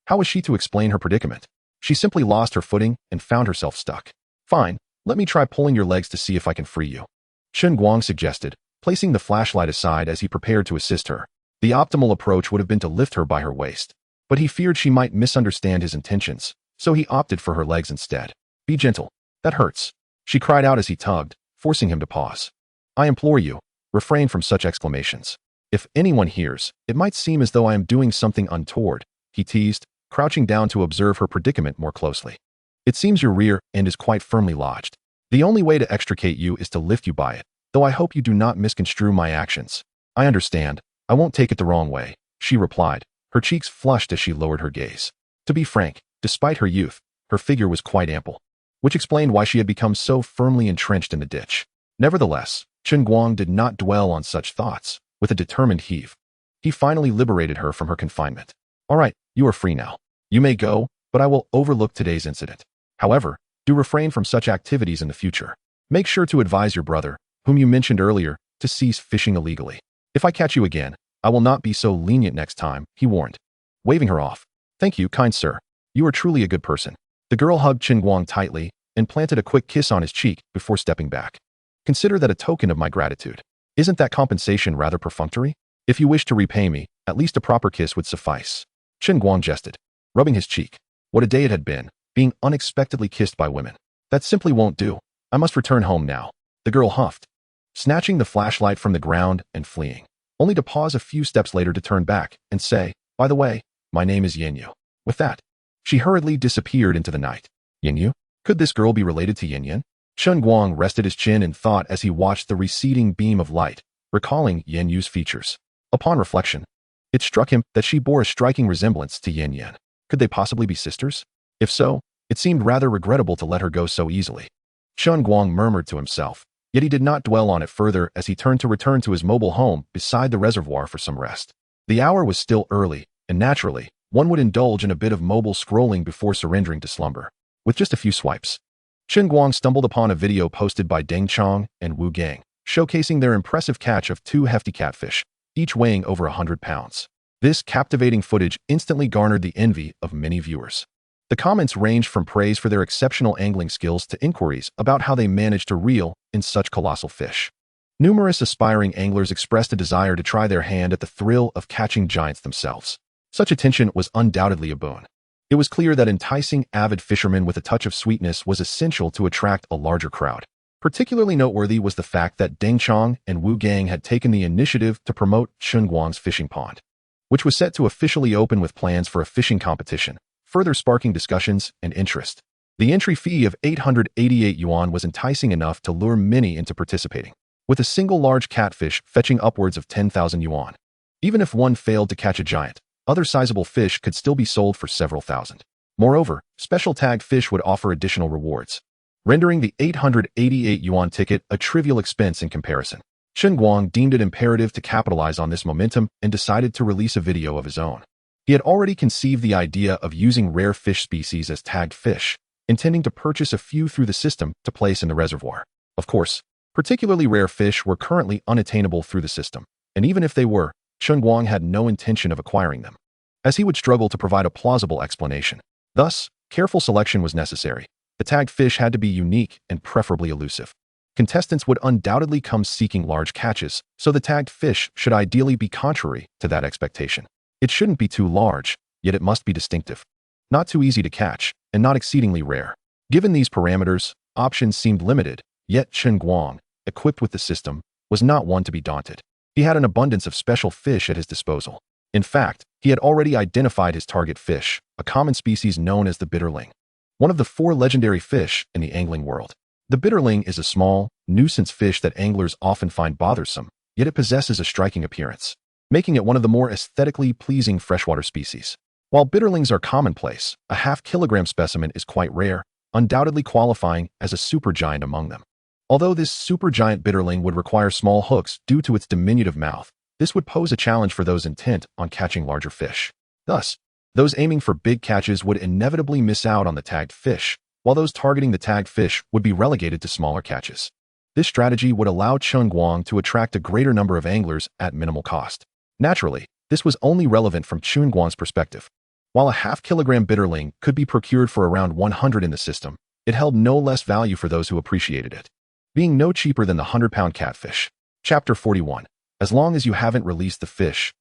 How was she to explain her predicament? She simply lost her footing and found herself stuck. Fine, let me try pulling your legs to see if I can free you, Chen Guang suggested, placing the flashlight aside as he prepared to assist her. The optimal approach would have been to lift her by her waist, but he feared she might misunderstand his intentions, so he opted for her legs instead. Be gentle. That hurts, she cried out as he tugged, forcing him to pause. I implore you, refrain from such exclamations. If anyone hears, it might seem as though I am doing something untoward, he teased, crouching down to observe her predicament more closely. It seems your rear end is quite firmly lodged. The only way to extricate you is to lift you by it, though I hope you do not misconstrue my actions. I understand. I won't take it the wrong way, she replied, her cheeks flushed as she lowered her gaze. To be frank, despite her youth, her figure was quite ample, which explained why she had become so firmly entrenched in the ditch. Nevertheless, Chen Guang did not dwell on such thoughts. With a determined heave, he finally liberated her from her confinement. All right, you are free now. You may go, but I will overlook today's incident. However, do refrain from such activities in the future. Make sure to advise your brother, whom you mentioned earlier, to cease fishing illegally. If I catch you again, I will not be so lenient next time, he warned, waving her off. Thank you, kind sir. You are truly a good person. The girl hugged Chen Guang tightly and planted a quick kiss on his cheek before stepping back. Consider that a token of my gratitude. Isn't that compensation rather perfunctory? If you wish to repay me, at least a proper kiss would suffice. Chen Guang jested, rubbing his cheek. What a day it had been, being unexpectedly kissed by women. That simply won't do. I must return home now. The girl huffed, snatching the flashlight from the ground and fleeing, only to pause a few steps later to turn back and say, by the way, my name is Yin Yu. With that, she hurriedly disappeared into the night. Yin Yu? Could this girl be related to Yin Yin? Chen Guang rested his chin in thought as he watched the receding beam of light, recalling Yin Yu's features. Upon reflection, it struck him that she bore a striking resemblance to Yin Yin. Could they possibly be sisters? If so, it seemed rather regrettable to let her go so easily. Chen Guang murmured to himself, yet he did not dwell on it further as he turned to return to his mobile home beside the reservoir for some rest. The hour was still early, and naturally, one would indulge in a bit of mobile scrolling before surrendering to slumber. With just a few swipes, Chen Guang stumbled upon a video posted by Deng Chong and Wu Gang, showcasing their impressive catch of 2 hefty catfish, each weighing over 100 pounds. This captivating footage instantly garnered the envy of many viewers. The comments ranged from praise for their exceptional angling skills to inquiries about how they managed to reel in such colossal fish. Numerous aspiring anglers expressed a desire to try their hand at the thrill of catching giants themselves. Such attention was undoubtedly a boon. It was clear that enticing avid fishermen with a touch of sweetness was essential to attract a larger crowd. Particularly noteworthy was the fact that Deng Chong and Wu Gang had taken the initiative to promote Chen Guang's fishing pond, which was set to officially open with plans for a fishing competition, further sparking discussions and interest. The entry fee of 888 yuan was enticing enough to lure many into participating, with a single large catfish fetching upwards of 10,000 yuan. Even if one failed to catch a giant, other sizable fish could still be sold for several thousand. Moreover, special tagged fish would offer additional rewards, rendering the 888 yuan ticket a trivial expense in comparison. Chen Guang deemed it imperative to capitalize on this momentum and decided to release a video of his own. He had already conceived the idea of using rare fish species as tagged fish, intending to purchase a few through the system to place in the reservoir. Of course, particularly rare fish were currently unattainable through the system, and even if they were, Chen Guang had no intention of acquiring them, as he would struggle to provide a plausible explanation. Thus, careful selection was necessary. The tagged fish had to be unique and preferably elusive. Contestants would undoubtedly come seeking large catches, so the tagged fish should ideally be contrary to that expectation. It shouldn't be too large, yet it must be distinctive. Not too easy to catch, and not exceedingly rare. Given these parameters, options seemed limited, yet Chen Guang, equipped with the system, was not one to be daunted. He had an abundance of special fish at his disposal. In fact, he had already identified his target fish, a common species known as the bitterling, one of the 4 legendary fish in the angling world. The bitterling is a small, nuisance fish that anglers often find bothersome, yet it possesses a striking appearance, making it one of the more aesthetically pleasing freshwater species. While bitterlings are commonplace, a half-kilogram specimen is quite rare, undoubtedly qualifying as a supergiant among them. Although this supergiant bitterling would require small hooks due to its diminutive mouth, this would pose a challenge for those intent on catching larger fish. Thus, those aiming for big catches would inevitably miss out on the tagged fish, while those targeting the tagged fish would be relegated to smaller catches. This strategy would allow Chen Guang to attract a greater number of anglers at minimal cost. Naturally, this was only relevant from Chen Guang's perspective. While a half-kilogram bitterling could be procured for around 100 in the system, it held no less value for those who appreciated it, being no cheaper than the 100-pound catfish. Chapter 41. As long as you haven't released the fish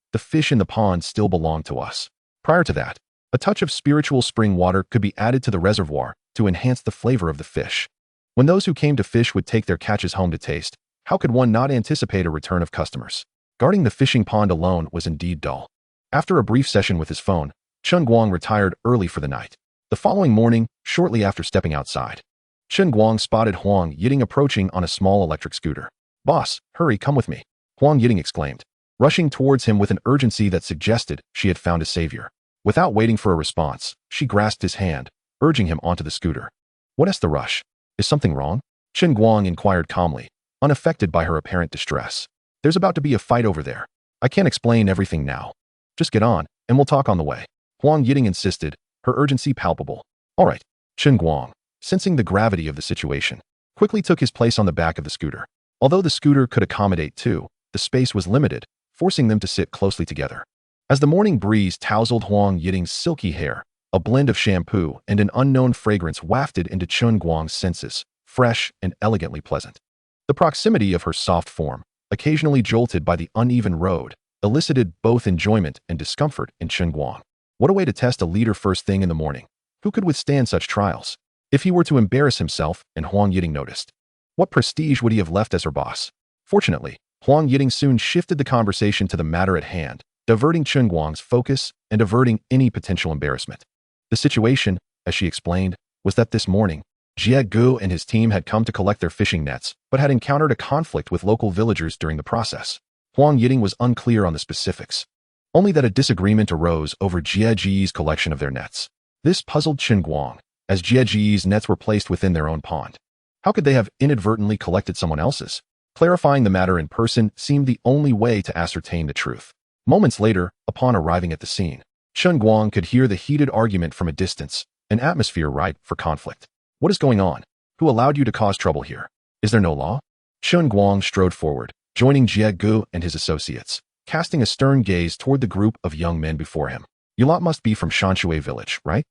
in the pond still belong to us. Prior to that, a touch of spiritual spring water could be added to the reservoir to enhance the flavor of the fish. When those who came to fish would take their catches home to taste, how could one not anticipate a return of customers? Guarding the fishing pond alone was indeed dull. After a brief session with his phone, Chen Guang retired early for the night. The following morning, shortly after stepping outside, Chen Guang spotted Huang Yiting approaching on a small electric scooter. "Boss, hurry, come with me," Huang Yiting exclaimed, rushing towards him with an urgency that suggested she had found a savior. Without waiting for a response, she grasped his hand, urging him onto the scooter. "What's the rush? Is something wrong?" Chen Guang inquired calmly, unaffected by her apparent distress. "There's about to be a fight over there. I can't explain everything now. Just get on, and we'll talk on the way," Huang Yiting insisted, her urgency palpable. "All right." Chen Guang, sensing the gravity of the situation, quickly took his place on the back of the scooter. Although the scooter could accommodate 2, the space was limited, forcing them to sit closely together. As the morning breeze tousled Huang Yiting's silky hair, a blend of shampoo and an unknown fragrance wafted into Chen Guang's senses, fresh and elegantly pleasant. The proximity of her soft form, occasionally jolted by the uneven road, elicited both enjoyment and discomfort in Chen Guang. What a way to test a leader first thing in the morning. Who could withstand such trials? If he were to embarrass himself and Huang Yiting noticed, what prestige would he have left as her boss? Fortunately, Huang Yiting soon shifted the conversation to the matter at hand, diverting Chen Guang's focus and averting any potential embarrassment. The situation, as she explained, was that this morning, Jie Gu and his team had come to collect their fishing nets, but had encountered a conflict with local villagers during the process. Huang Yiting was unclear on the specifics, only that a disagreement arose over Jie Ji's collection of their nets. This puzzled Chen Guang, as Jie Ji's nets were placed within their own pond. How could they have inadvertently collected someone else's? Clarifying the matter in person seemed the only way to ascertain the truth. Moments later, upon arriving at the scene, Chen Guang could hear the heated argument from a distance, an atmosphere ripe for conflict. What is going on? Who allowed you to cause trouble here? Is there no law? Chen Guang strode forward, joining Jie Gu and his associates, casting a stern gaze toward the group of young men before him. You lot must be from Shanshui village, right?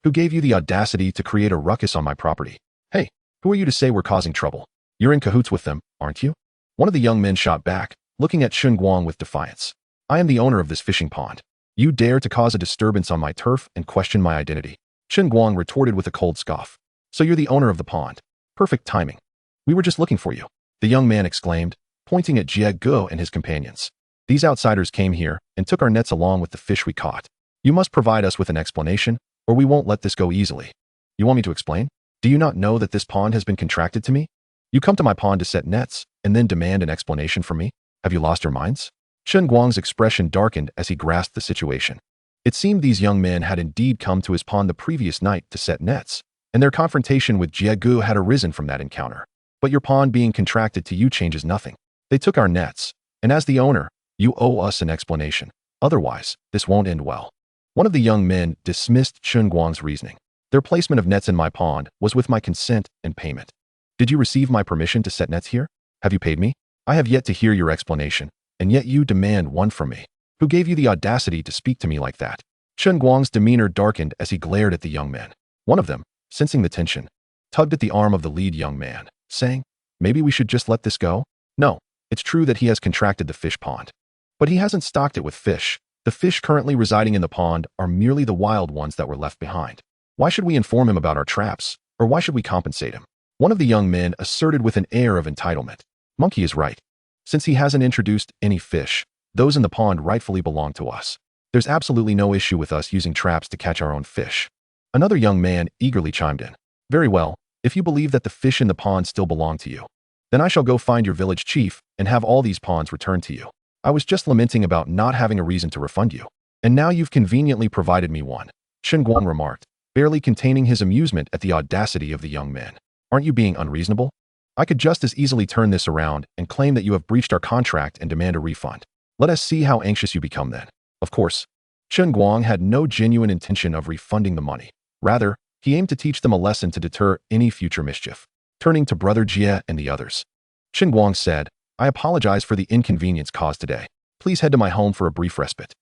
Who gave you the audacity to create a ruckus on my property? Hey, who are you to say we're causing trouble? You're in cahoots with them, aren't you? One of the young men shot back, looking at Chen Guang with defiance. I am the owner of this fishing pond. You dare to cause a disturbance on my turf and question my identity. Chen Guang retorted with a cold scoff. So you're the owner of the pond. Perfect timing. We were just looking for you, the young man exclaimed, pointing at Jie Gu and his companions. These outsiders came here and took our nets along with the fish we caught. You must provide us with an explanation, or we won't let this go easily. You want me to explain? Do you not know that this pond has been contracted to me? You come to my pond to set nets, and then demand an explanation from me? Have you lost your minds? Chen Guang's expression darkened as he grasped the situation. It seemed these young men had indeed come to his pond the previous night to set nets, and their confrontation with Jie Gu had arisen from that encounter. But your pond being contracted to you changes nothing. They took our nets, and as the owner, you owe us an explanation. Otherwise, this won't end well. One of the young men dismissed Chen Guang's reasoning. Their placement of nets in my pond was with my consent and payment. Did you receive my permission to set nets here? Have you paid me? I have yet to hear your explanation, and yet you demand one from me. Who gave you the audacity to speak to me like that? Chen Guang's demeanor darkened as he glared at the young men. One of them, sensing the tension, tugged at the arm of the lead young man, saying, maybe we should just let this go? No, it's true that he has contracted the fish pond. But he hasn't stocked it with fish. The fish currently residing in the pond are merely the wild ones that were left behind. Why should we inform him about our traps, or why should we compensate him? One of the young men asserted with an air of entitlement. Monkey is right. Since he hasn't introduced any fish, those in the pond rightfully belong to us. There's absolutely no issue with us using traps to catch our own fish. Another young man eagerly chimed in. Very well, if you believe that the fish in the pond still belong to you, then I shall go find your village chief and have all these ponds returned to you. I was just lamenting about not having a reason to refund you, and now you've conveniently provided me one, Chen Guang remarked, barely containing his amusement at the audacity of the young men. Aren't you being unreasonable? I could just as easily turn this around and claim that you have breached our contract and demand a refund. Let us see how anxious you become then. Of course, Chen Guang had no genuine intention of refunding the money. Rather, he aimed to teach them a lesson to deter any future mischief. Turning to Brother Jie and the others, Chen Guang said, I apologize for the inconvenience caused today. Please head to my home for a brief respite.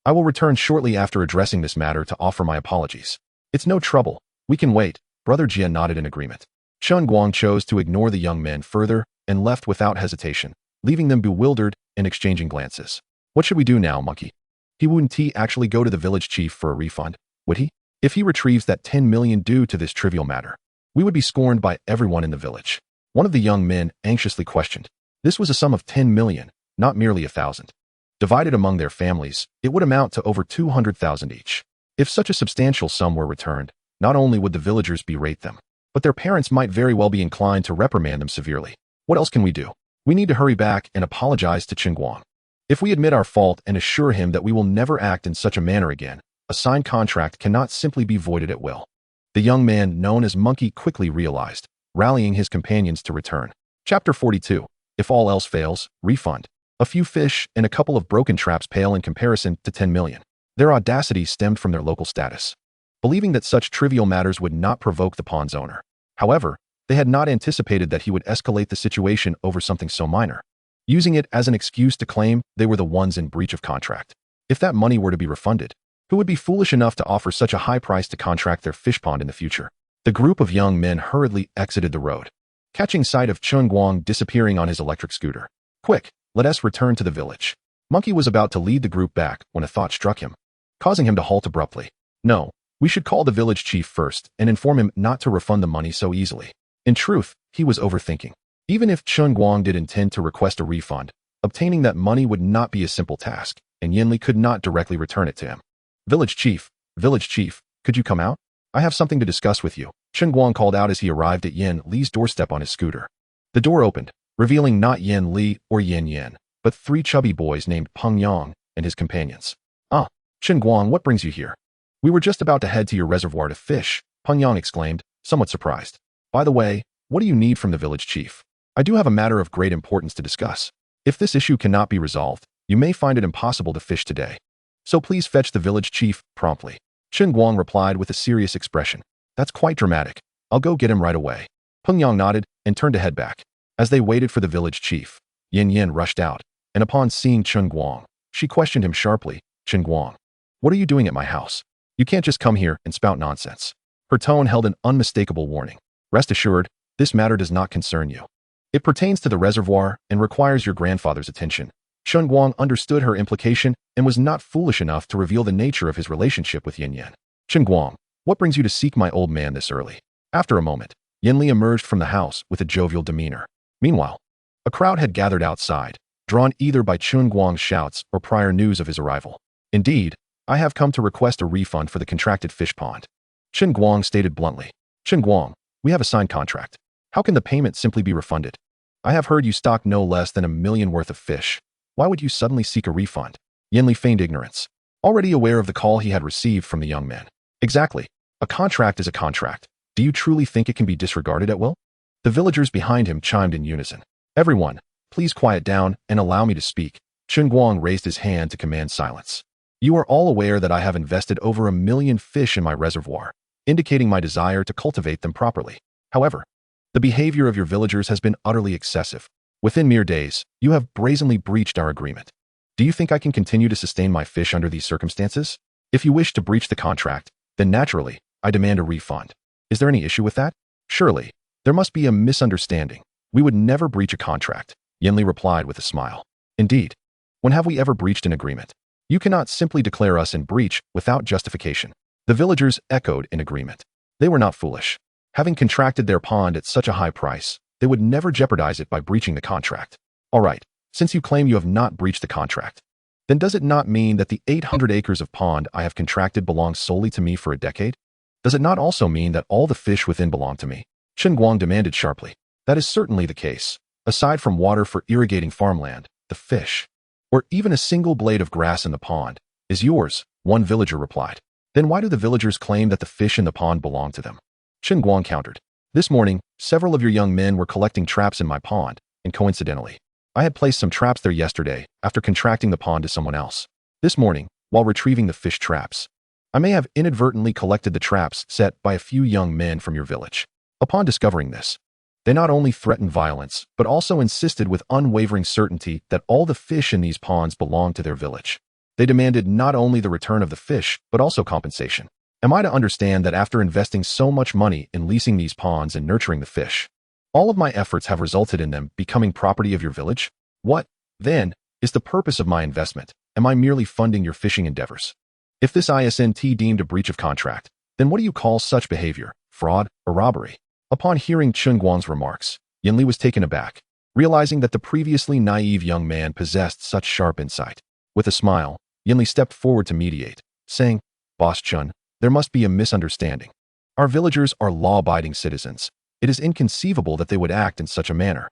I will return shortly after addressing this matter to offer my apologies. It's no trouble. We can wait. Brother Jie nodded in agreement. Chen Guang chose to ignore the young men further and left without hesitation, leaving them bewildered and exchanging glances. What should we do now, monkey? He wouldn't actually go to the village chief for a refund, would he? If he retrieves that 10 million due to this trivial matter, we would be scorned by everyone in the village. One of the young men anxiously questioned. This was a sum of 10 million, not merely 1,000. Divided among their families, it would amount to over 200,000 each. If such a substantial sum were returned, not only would the villagers berate them, but their parents might very well be inclined to reprimand them severely. What else can we do? We need to hurry back and apologize to Chen Guang. If we admit our fault and assure him that we will never act in such a manner again, a signed contract cannot simply be voided at will. The young man known as Monkey quickly realized, rallying his companions to return. Chapter 42. If all else fails, refund. A few fish and a couple of broken traps pale in comparison to 10 million. Their audacity stemmed from their local status, believing that such trivial matters would not provoke the pond's owner. However, they had not anticipated that he would escalate the situation over something so minor. using it as an excuse to claim they were the ones in breach of contract. If that money were to be refunded, who would be foolish enough to offer such a high price to contract their fish pond in the future? The group of young men hurriedly exited the road, catching sight of Chen Guang disappearing on his electric scooter. Quick, let us return to the village. Monkey was about to lead the group back when a thought struck him, causing him to halt abruptly. No, we should call the village chief first and inform him not to refund the money so easily. In truth, he was overthinking. Even if Chen Guang did intend to request a refund, obtaining that money would not be a simple task, and Yin Li could not directly return it to him. Village chief, could you come out? I have something to discuss with you, Chen Guang called out as he arrived at Yin Li's doorstep on his scooter. The door opened, revealing not Yin Li or Yin Yin, but three chubby boys named Peng Yang and his companions. Ah, Chen Guang, what brings you here? We were just about to head to your reservoir to fish, Peng Yang exclaimed, somewhat surprised. By the way, what do you need from the village chief? I do have a matter of great importance to discuss. If this issue cannot be resolved, you may find it impossible to fish today. So please fetch the village chief promptly. Chen Guang replied with a serious expression. That's quite dramatic. I'll go get him right away. Peng Yang nodded and turned to head back. As they waited for the village chief, Yin Yin rushed out, and upon seeing Chen Guang, she questioned him sharply. Chen Guang, what are you doing at my house? You can't just come here and spout nonsense. Her tone held an unmistakable warning. Rest assured, this matter does not concern you. It pertains to the reservoir and requires your grandfather's attention. Chen Guang understood her implication and was not foolish enough to reveal the nature of his relationship with Yin Yin. Chen Guang, what brings you to seek my old man this early? After a moment, Yin Li emerged from the house with a jovial demeanor. Meanwhile, a crowd had gathered outside, drawn either by Chen Guang's shouts or prior news of his arrival. Indeed, I have come to request a refund for the contracted fish pond. Chen Guang stated bluntly. Chen Guang, we have a signed contract. How can the payment simply be refunded? I have heard you stock no less than 1 million worth of fish. Why would you suddenly seek a refund? Yin Li feigned ignorance, already aware of the call he had received from the young man. Exactly. A contract is a contract. Do you truly think it can be disregarded at will? The villagers behind him chimed in unison. Everyone, please quiet down and allow me to speak. Chen Guang raised his hand to command silence. You are all aware that I have invested over 1 million fish in my reservoir, indicating my desire to cultivate them properly. However, the behavior of your villagers has been utterly excessive. Within mere days, you have brazenly breached our agreement. Do you think I can continue to sustain my fish under these circumstances? If you wish to breach the contract, then naturally, I demand a refund. Is there any issue with that? Surely, there must be a misunderstanding. We would never breach a contract, Yin Li replied with a smile. Indeed, when have we ever breached an agreement? You cannot simply declare us in breach without justification. The villagers echoed in agreement. They were not foolish. Having contracted their pond at such a high price, they would never jeopardize it by breaching the contract. All right, since you claim you have not breached the contract, then does it not mean that the 800 acres of pond I have contracted belongs solely to me for a decade? Does it not also mean that all the fish within belong to me? Chen Guang demanded sharply. That is certainly the case. Aside from water for irrigating farmland, the fish, or even a single blade of grass in the pond, is yours, one villager replied. Then why do the villagers claim that the fish in the pond belong to them? Chen Guang countered. This morning, several of your young men were collecting traps in my pond, and coincidentally, I had placed some traps there yesterday after contracting the pond to someone else. This morning, while retrieving the fish traps, I may have inadvertently collected the traps set by a few young men from your village. Upon discovering this, they not only threatened violence, but also insisted with unwavering certainty that all the fish in these ponds belonged to their village. They demanded not only the return of the fish, but also compensation. Am I to understand that after investing so much money in leasing these ponds and nurturing the fish, all of my efforts have resulted in them becoming property of your village? What, then, is the purpose of my investment? Am I merely funding your fishing endeavors? If this isn't deemed a breach of contract, then what do you call such behavior, fraud, or robbery? Upon hearing Chen Guang's remarks, Yin Li was taken aback, realizing that the previously naive young man possessed such sharp insight. With a smile, Yin Li stepped forward to mediate, saying, Boss Chen, there must be a misunderstanding. Our villagers are law-abiding citizens. It is inconceivable that they would act in such a manner.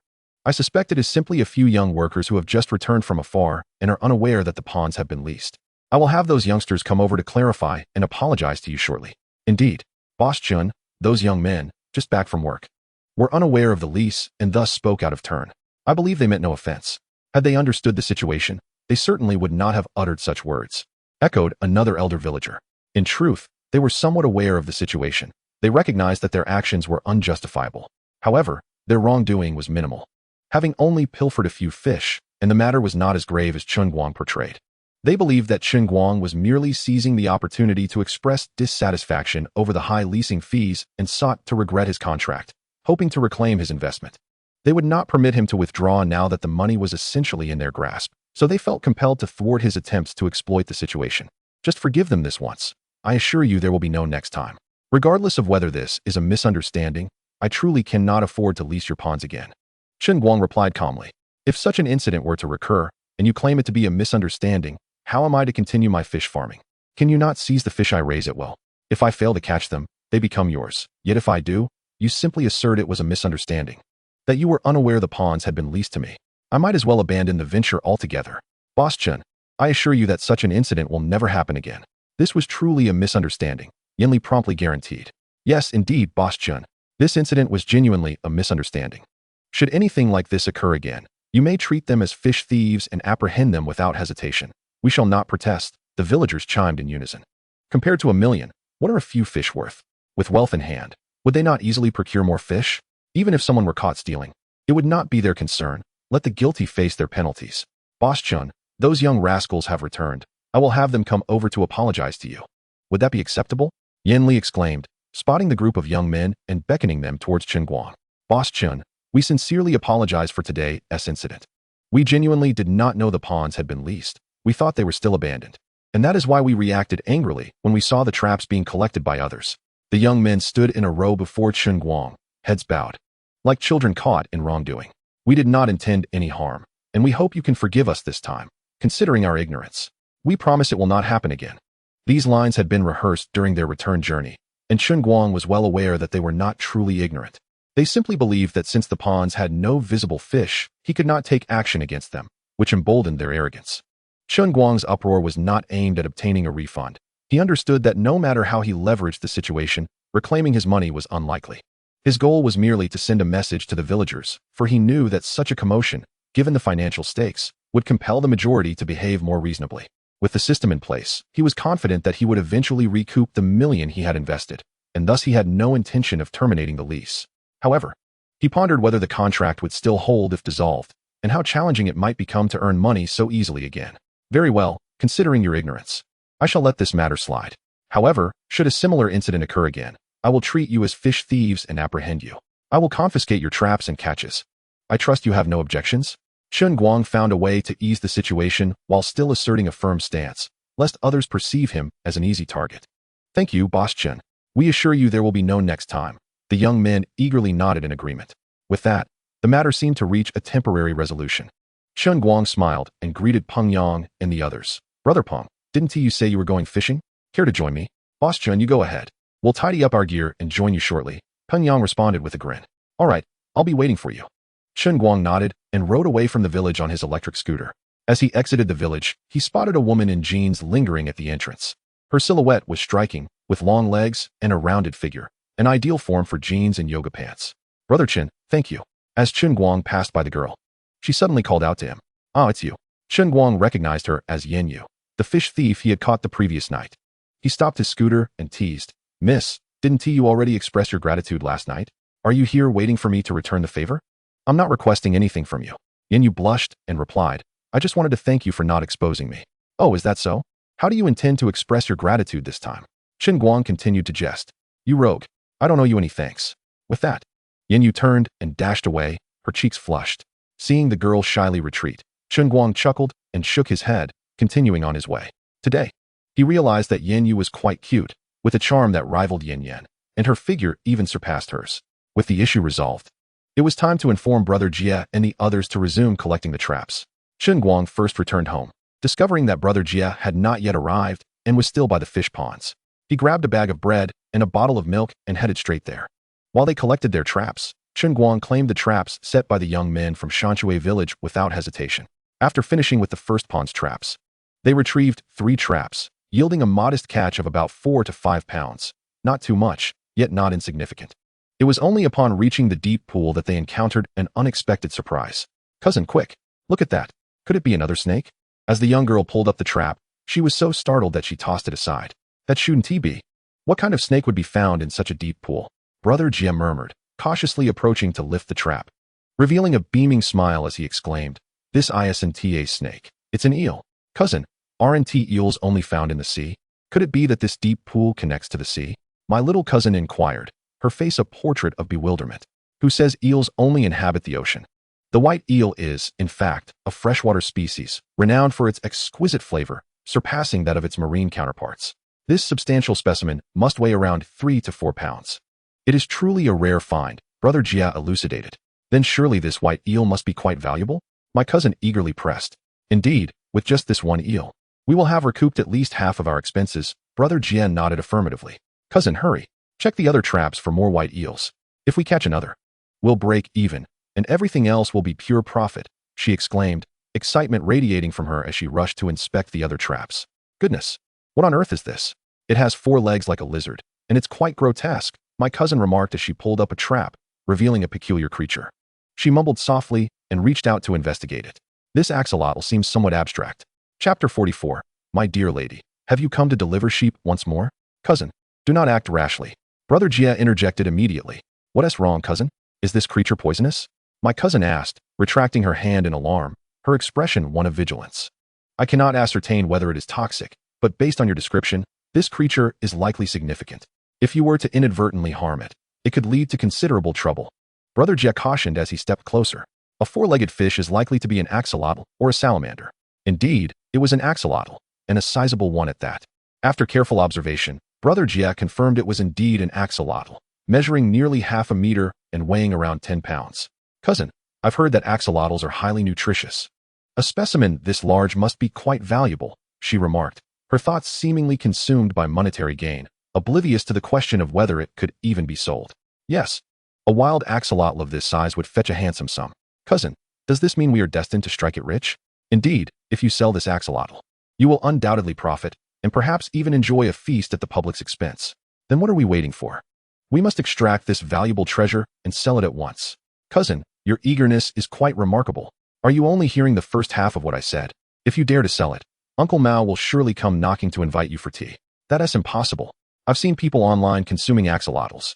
I suspect it is simply a few young workers who have just returned from afar and are unaware that the ponds have been leased. I will have those youngsters come over to clarify and apologize to you shortly. Indeed, Boss Chen, those young men, just back from work, were unaware of the lease and thus spoke out of turn. I believe they meant no offense. Had they understood the situation, they certainly would not have uttered such words, echoed another elder villager. In truth, they were somewhat aware of the situation. They recognized that their actions were unjustifiable. However, their wrongdoing was minimal. Having only pilfered a few fish, and the matter was not as grave as Chen Guang portrayed. They believed that Chen Guang was merely seizing the opportunity to express dissatisfaction over the high leasing fees and sought to regret his contract, hoping to reclaim his investment. They would not permit him to withdraw now that the money was essentially in their grasp, so they felt compelled to thwart his attempts to exploit the situation. Just forgive them this once. I assure you there will be no next time. Regardless of whether this is a misunderstanding, I truly cannot afford to lease your ponds again. Chen Guang replied calmly. If such an incident were to recur, and you claim it to be a misunderstanding, how am I to continue my fish farming? Can you not seize the fish I raise at will? If I fail to catch them, they become yours. Yet if I do, you simply assert it was a misunderstanding, that you were unaware the ponds had been leased to me. I might as well abandon the venture altogether. Boss Chen, I assure you that such an incident will never happen again. This was truly a misunderstanding, Yan Li promptly guaranteed. Yes, indeed, Boss Chen. This incident was genuinely a misunderstanding. Should anything like this occur again, you may treat them as fish thieves and apprehend them without hesitation. We shall not protest, the villagers chimed in unison. Compared to 1,000,000, what are a few fish worth? With wealth in hand, would they not easily procure more fish? Even if someone were caught stealing, it would not be their concern. Let the guilty face their penalties. Boss Chun, those young rascals have returned. I will have them come over to apologize to you. Would that be acceptable? Yan Li exclaimed, spotting the group of young men and beckoning them towards Chen Guang. Boss Chun, we sincerely apologize for today's incident. We genuinely did not know the ponds had been leased. We thought they were still abandoned. And that is why we reacted angrily when we saw the traps being collected by others. The young men stood in a row before Chen Guang, heads bowed, like children caught in wrongdoing. We did not intend any harm, and we hope you can forgive us this time, considering our ignorance. We promise it will not happen again. These lines had been rehearsed during their return journey, and Chen Guang was well aware that they were not truly ignorant. They simply believed that since the ponds had no visible fish, he could not take action against them, which emboldened their arrogance. Chen Guang's uproar was not aimed at obtaining a refund. He understood that no matter how he leveraged the situation, reclaiming his money was unlikely. His goal was merely to send a message to the villagers, for he knew that such a commotion, given the financial stakes, would compel the majority to behave more reasonably. With the system in place, he was confident that he would eventually recoup the million he had invested, and thus he had no intention of terminating the lease. However, he pondered whether the contract would still hold if dissolved, and how challenging it might become to earn money so easily again. Very well, considering your ignorance, I shall let this matter slide. However, should a similar incident occur again, I will treat you as fish thieves and apprehend you. I will confiscate your traps and catches. I trust you have no objections? Chen Guang found a way to ease the situation while still asserting a firm stance, lest others perceive him as an easy target. Thank you, Boss Chen. We assure you there will be no next time. The young men eagerly nodded in agreement. With that, the matter seemed to reach a temporary resolution. Chen Guang smiled and greeted Peng Yang and the others. Brother Peng, didn't you say you were going fishing? Care to join me? Boss Chen, you go ahead. We'll tidy up our gear and join you shortly. Peng Yang responded with a grin. All right, I'll be waiting for you. Chen Guang nodded and rode away from the village on his electric scooter. As he exited the village, he spotted a woman in jeans lingering at the entrance. Her silhouette was striking, with long legs and a rounded figure, an ideal form for jeans and yoga pants. Brother Chen, thank you. As Chen Guang passed by the girl, she suddenly called out to him. Ah, it's you. Chen Guang recognized her as Yan Yu, the fish thief he had caught the previous night. He stopped his scooter and teased. Miss, didn't you already express your gratitude last night? Are you here waiting for me to return the favor? I'm not requesting anything from you. Yan Yu blushed and replied, I just wanted to thank you for not exposing me. Oh, is that so? How do you intend to express your gratitude this time? Chen Guang continued to jest. You rogue. I don't owe you any thanks. With that, Yan Yu turned and dashed away, her cheeks flushed. Seeing the girl shyly retreat, Chen Guang chuckled and shook his head, continuing on his way. Today, he realized that Yan Yu was quite cute, with a charm that rivaled Yan Yan, and her figure even surpassed hers. With the issue resolved, it was time to inform Brother Jia and the others to resume collecting the traps. Chen Guang first returned home, discovering that Brother Jia had not yet arrived and was still by the fish ponds. He grabbed a bag of bread and a bottle of milk and headed straight there. While they collected their traps, Chen Guang claimed the traps set by the young men from Shanshui village without hesitation. After finishing with the first pond's traps, they retrieved 3 traps, yielding a modest catch of about 4 to 5 pounds. Not too much, yet not insignificant. It was only upon reaching the deep pool that they encountered an unexpected surprise. Cousin, quick, look at that. Could it be another snake? As the young girl pulled up the trap, she was so startled that she tossed it aside. That shouldn't be. What kind of snake would be found in such a deep pool? Brother Jia murmured, cautiously approaching to lift the trap, revealing a beaming smile as he exclaimed, This isn't a snake. It's an eel. Cousin, aren't eels only found in the sea? Could it be that this deep pool connects to the sea? My little cousin inquired, her face a portrait of bewilderment. Who says eels only inhabit the ocean? The white eel is, in fact, a freshwater species, renowned for its exquisite flavor, surpassing that of its marine counterparts. This substantial specimen must weigh around 3 to 4 pounds. It is truly a rare find, Brother Jia elucidated. Then surely this white eel must be quite valuable? My cousin eagerly pressed. Indeed, with just this one eel, we will have recouped at least half of our expenses. Brother Jia nodded affirmatively. Cousin, hurry. Check the other traps for more white eels. If we catch another, we'll break even, and everything else will be pure profit, she exclaimed, excitement radiating from her as she rushed to inspect the other traps. Goodness, what on earth is this? It has 4 legs like a lizard, and it's quite grotesque, my cousin remarked as she pulled up a trap, revealing a peculiar creature. She mumbled softly and reached out to investigate it. This axolotl seems somewhat abstract. Chapter 44. My dear lady, have you come to deliver sheep once more? Cousin, do not act rashly. Brother Jia interjected immediately. What is wrong, cousin? Is this creature poisonous? My cousin asked, retracting her hand in alarm, her expression one of vigilance. I cannot ascertain whether it is toxic, but based on your description, this creature is likely significant. If you were to inadvertently harm it, it could lead to considerable trouble. Brother Jia cautioned as he stepped closer. A 4-legged fish is likely to be an axolotl or a salamander. Indeed, it was an axolotl, and a sizable one at that. After careful observation, Brother Jia confirmed it was indeed an axolotl, measuring nearly half a meter and weighing around 10 pounds. Cousin, I've heard that axolotls are highly nutritious. A specimen this large must be quite valuable, she remarked, her thoughts seemingly consumed by monetary gain, oblivious to the question of whether it could even be sold. Yes, a wild axolotl of this size would fetch a handsome sum. Cousin, does this mean we are destined to strike it rich? Indeed, if you sell this axolotl, you will undoubtedly profit, and perhaps even enjoy a feast at the public's expense. Then what are we waiting for? We must extract this valuable treasure and sell it at once. Cousin, your eagerness is quite remarkable. Are you only hearing the first half of what I said? If you dare to sell it, Uncle Mao will surely come knocking to invite you for tea. That is impossible. I've seen people online consuming axolotls.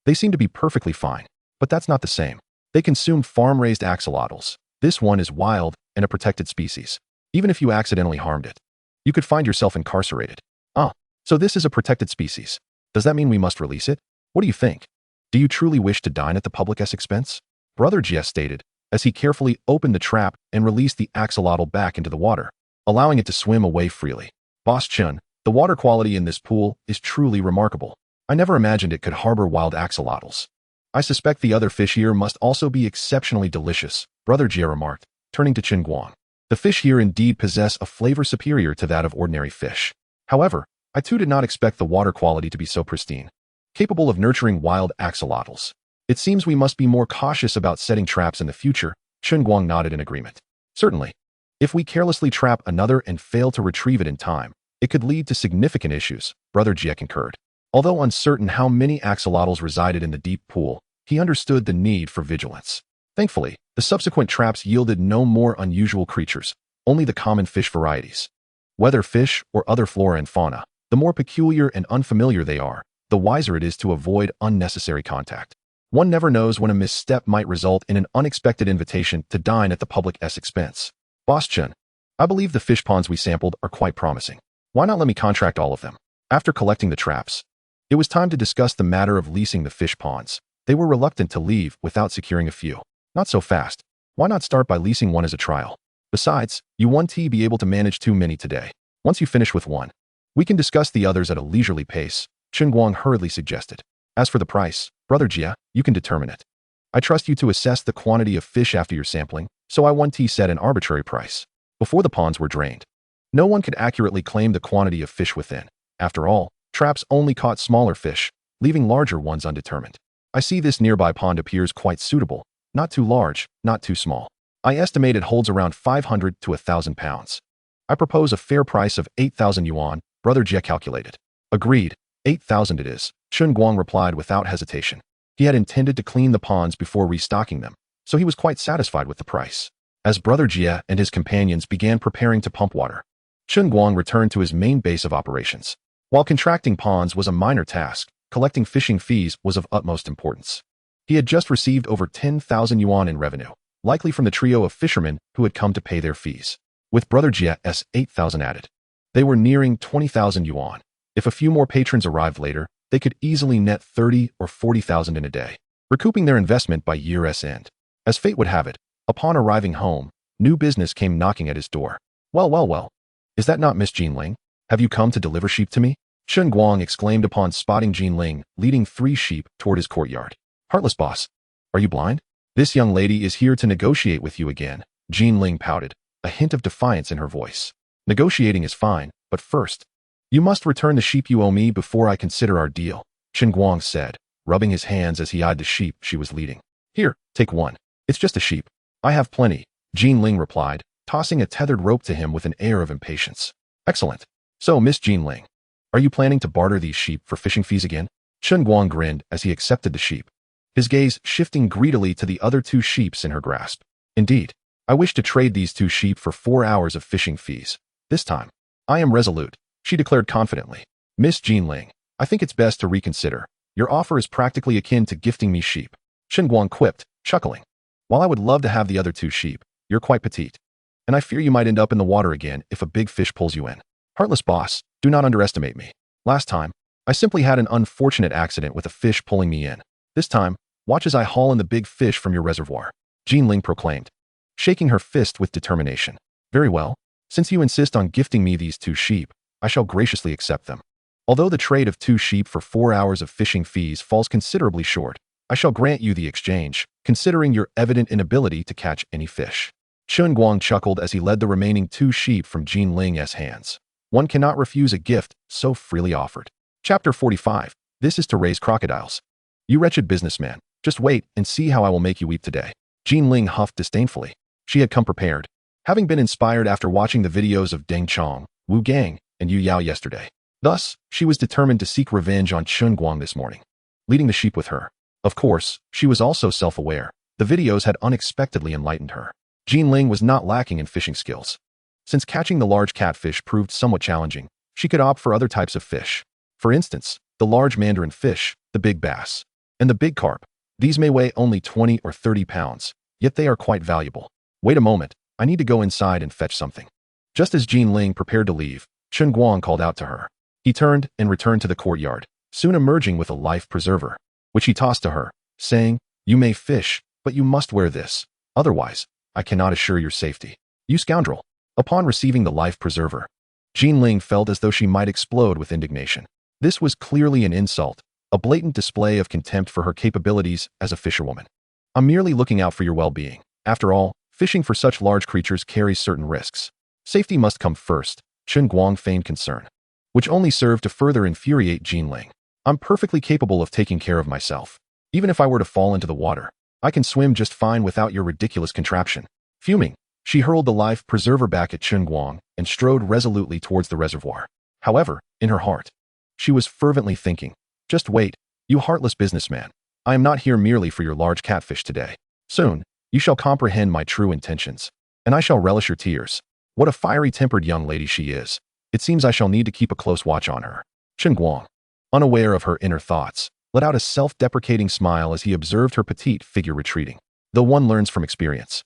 They seem to be perfectly fine, but that's not the same. They consume farm-raised axolotls. This one is wild and a protected species. Even if you accidentally harmed it, you could find yourself incarcerated. Ah, so this is a protected species. Does that mean we must release it? What do you think? Do you truly wish to dine at the public's expense? Brother Jia stated, as he carefully opened the trap and released the axolotl back into the water, allowing it to swim away freely. Boss Chen, the water quality in this pool is truly remarkable. I never imagined it could harbor wild axolotls. I suspect the other fish here must also be exceptionally delicious, Brother Jia remarked, turning to Chen Guang. The fish here indeed possess a flavor superior to that of ordinary fish. However, I too did not expect the water quality to be so pristine, capable of nurturing wild axolotls. It seems we must be more cautious about setting traps in the future. Chen Guang nodded in agreement. Certainly. If we carelessly trap another and fail to retrieve it in time, it could lead to significant issues, Brother Jia concurred. Although uncertain how many axolotls resided in the deep pool, he understood the need for vigilance. Thankfully, the subsequent traps yielded no more unusual creatures, only the common fish varieties. Whether fish or other flora and fauna, the more peculiar and unfamiliar they are, the wiser it is to avoid unnecessary contact. One never knows when a misstep might result in an unexpected invitation to dine at the public's expense. Boss Chen, I believe the fish ponds we sampled are quite promising. Why not let me contract all of them? After collecting the traps, it was time to discuss the matter of leasing the fish ponds. They were reluctant to leave without securing a few. Not so fast. Why not start by leasing one as a trial? Besides, you won't be able to manage too many today. Once you finish with one, we can discuss the others at a leisurely pace, Chen Guang hurriedly suggested. As for the price, Brother Jia, you can determine it. I trust you to assess the quantity of fish after your sampling, so I won't set an arbitrary price. Before the ponds were drained, no one could accurately claim the quantity of fish within. After all, traps only caught smaller fish, leaving larger ones undetermined. I see this nearby pond appears quite suitable, not too large, not too small. I estimate it holds around 500 to 1,000 pounds. I propose a fair price of 8,000 yuan, Brother Jia calculated. Agreed, 8,000 it is, Chen Guang replied without hesitation. He had intended to clean the ponds before restocking them, so he was quite satisfied with the price. As Brother Jia and his companions began preparing to pump water, Chen Guang returned to his main base of operations. While contracting ponds was a minor task, collecting fishing fees was of utmost importance. He had just received over 10,000 yuan in revenue, likely from the trio of fishermen who had come to pay their fees. With Brother Jia's 8,000 added, they were nearing 20,000 yuan. If a few more patrons arrived later, they could easily net 30 or 40,000 in a day, recouping their investment by year's end. As fate would have it, upon arriving home, new business came knocking at his door. Well. Is that not Miss Jinling? Have you come to deliver sheep to me? Chen Guang exclaimed upon spotting Jinling leading 3 sheep toward his courtyard. Heartless boss, are you blind? This young lady is here to negotiate with you again. Jinling pouted, a hint of defiance in her voice. Negotiating is fine, but first, you must return the sheep you owe me before I consider our deal, Chen Guang said, rubbing his hands as he eyed the sheep she was leading. Here, take one. It's just a sheep. I have plenty, Jinling replied, tossing a tethered rope to him with an air of impatience. Excellent. So, Miss Jinling, are you planning to barter these sheep for fishing fees again? Chen Guang grinned as he accepted the sheep, his gaze shifting greedily to the other 2 sheeps in her grasp. Indeed, I wish to trade these 2 sheep for 4 hours of fishing fees. This time, I am resolute, she declared confidently. Miss Jinling, I think it's best to reconsider. Your offer is practically akin to gifting me sheep. Chen Guang quipped, chuckling. While I would love to have the other 2 sheep, you're quite petite, and I fear you might end up in the water again if a big fish pulls you in. Heartless boss, do not underestimate me. Last time, I simply had an unfortunate accident with a fish pulling me in. This time, watch as I haul in the big fish from your reservoir, Jinling proclaimed, shaking her fist with determination. Very well. Since you insist on gifting me these 2 sheep, I shall graciously accept them. Although the trade of 2 sheep for 4 hours of fishing fees falls considerably short, I shall grant you the exchange, considering your evident inability to catch any fish. Chen Guang chuckled as he led the remaining 2 sheep from Jinling's hands. One cannot refuse a gift so freely offered. Chapter 45. This is to raise crocodiles. You wretched businessman, just wait and see how I will make you weep today. Jinling huffed disdainfully. She had come prepared, having been inspired after watching the videos of Deng Chong, Wu Gang, and Yu Yao yesterday. Thus, she was determined to seek revenge on Chen Guang this morning, leading the sheep with her. Of course, she was also self-aware. The videos had unexpectedly enlightened her. Jinling was not lacking in fishing skills. Since catching the large catfish proved somewhat challenging, she could opt for other types of fish. For instance, the large mandarin fish, the big bass, and the big carp. These may weigh only 20 or 30 pounds, yet they are quite valuable. Wait a moment, I need to go inside and fetch something. Just as Jinling prepared to leave, Chen Guang called out to her. He turned and returned to the courtyard, soon emerging with a life preserver, which he tossed to her, saying, You may fish, but you must wear this. Otherwise, I cannot assure your safety. You scoundrel. Upon receiving the life preserver, Jinling felt as though she might explode with indignation. This was clearly an insult, a blatant display of contempt for her capabilities as a fisherwoman. I'm merely looking out for your well-being. After all, fishing for such large creatures carries certain risks. Safety must come first, Chen Guang feigned concern, which only served to further infuriate Jinling. I'm perfectly capable of taking care of myself. Even if I were to fall into the water, I can swim just fine without your ridiculous contraption. Fuming, she hurled the life preserver back at Chen Guang and strode resolutely towards the reservoir. However, in her heart, she was fervently thinking, Just wait, you heartless businessman. I am not here merely for your large catfish today. Soon, you shall comprehend my true intentions, and I shall relish your tears. What a fiery-tempered young lady she is. It seems I shall need to keep a close watch on her. Chen Guang, unaware of her inner thoughts, let out a self-deprecating smile as he observed her petite figure retreating. Though one learns from experience,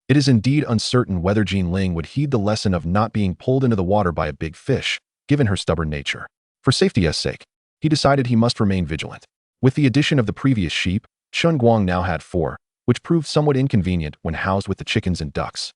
it is indeed uncertain whether Jinling would heed the lesson of not being pulled into the water by a big fish, given her stubborn nature. For safety's sake, he decided he must remain vigilant. With the addition of the previous sheep, Chen Guang now had 4, which proved somewhat inconvenient when housed with the chickens and ducks.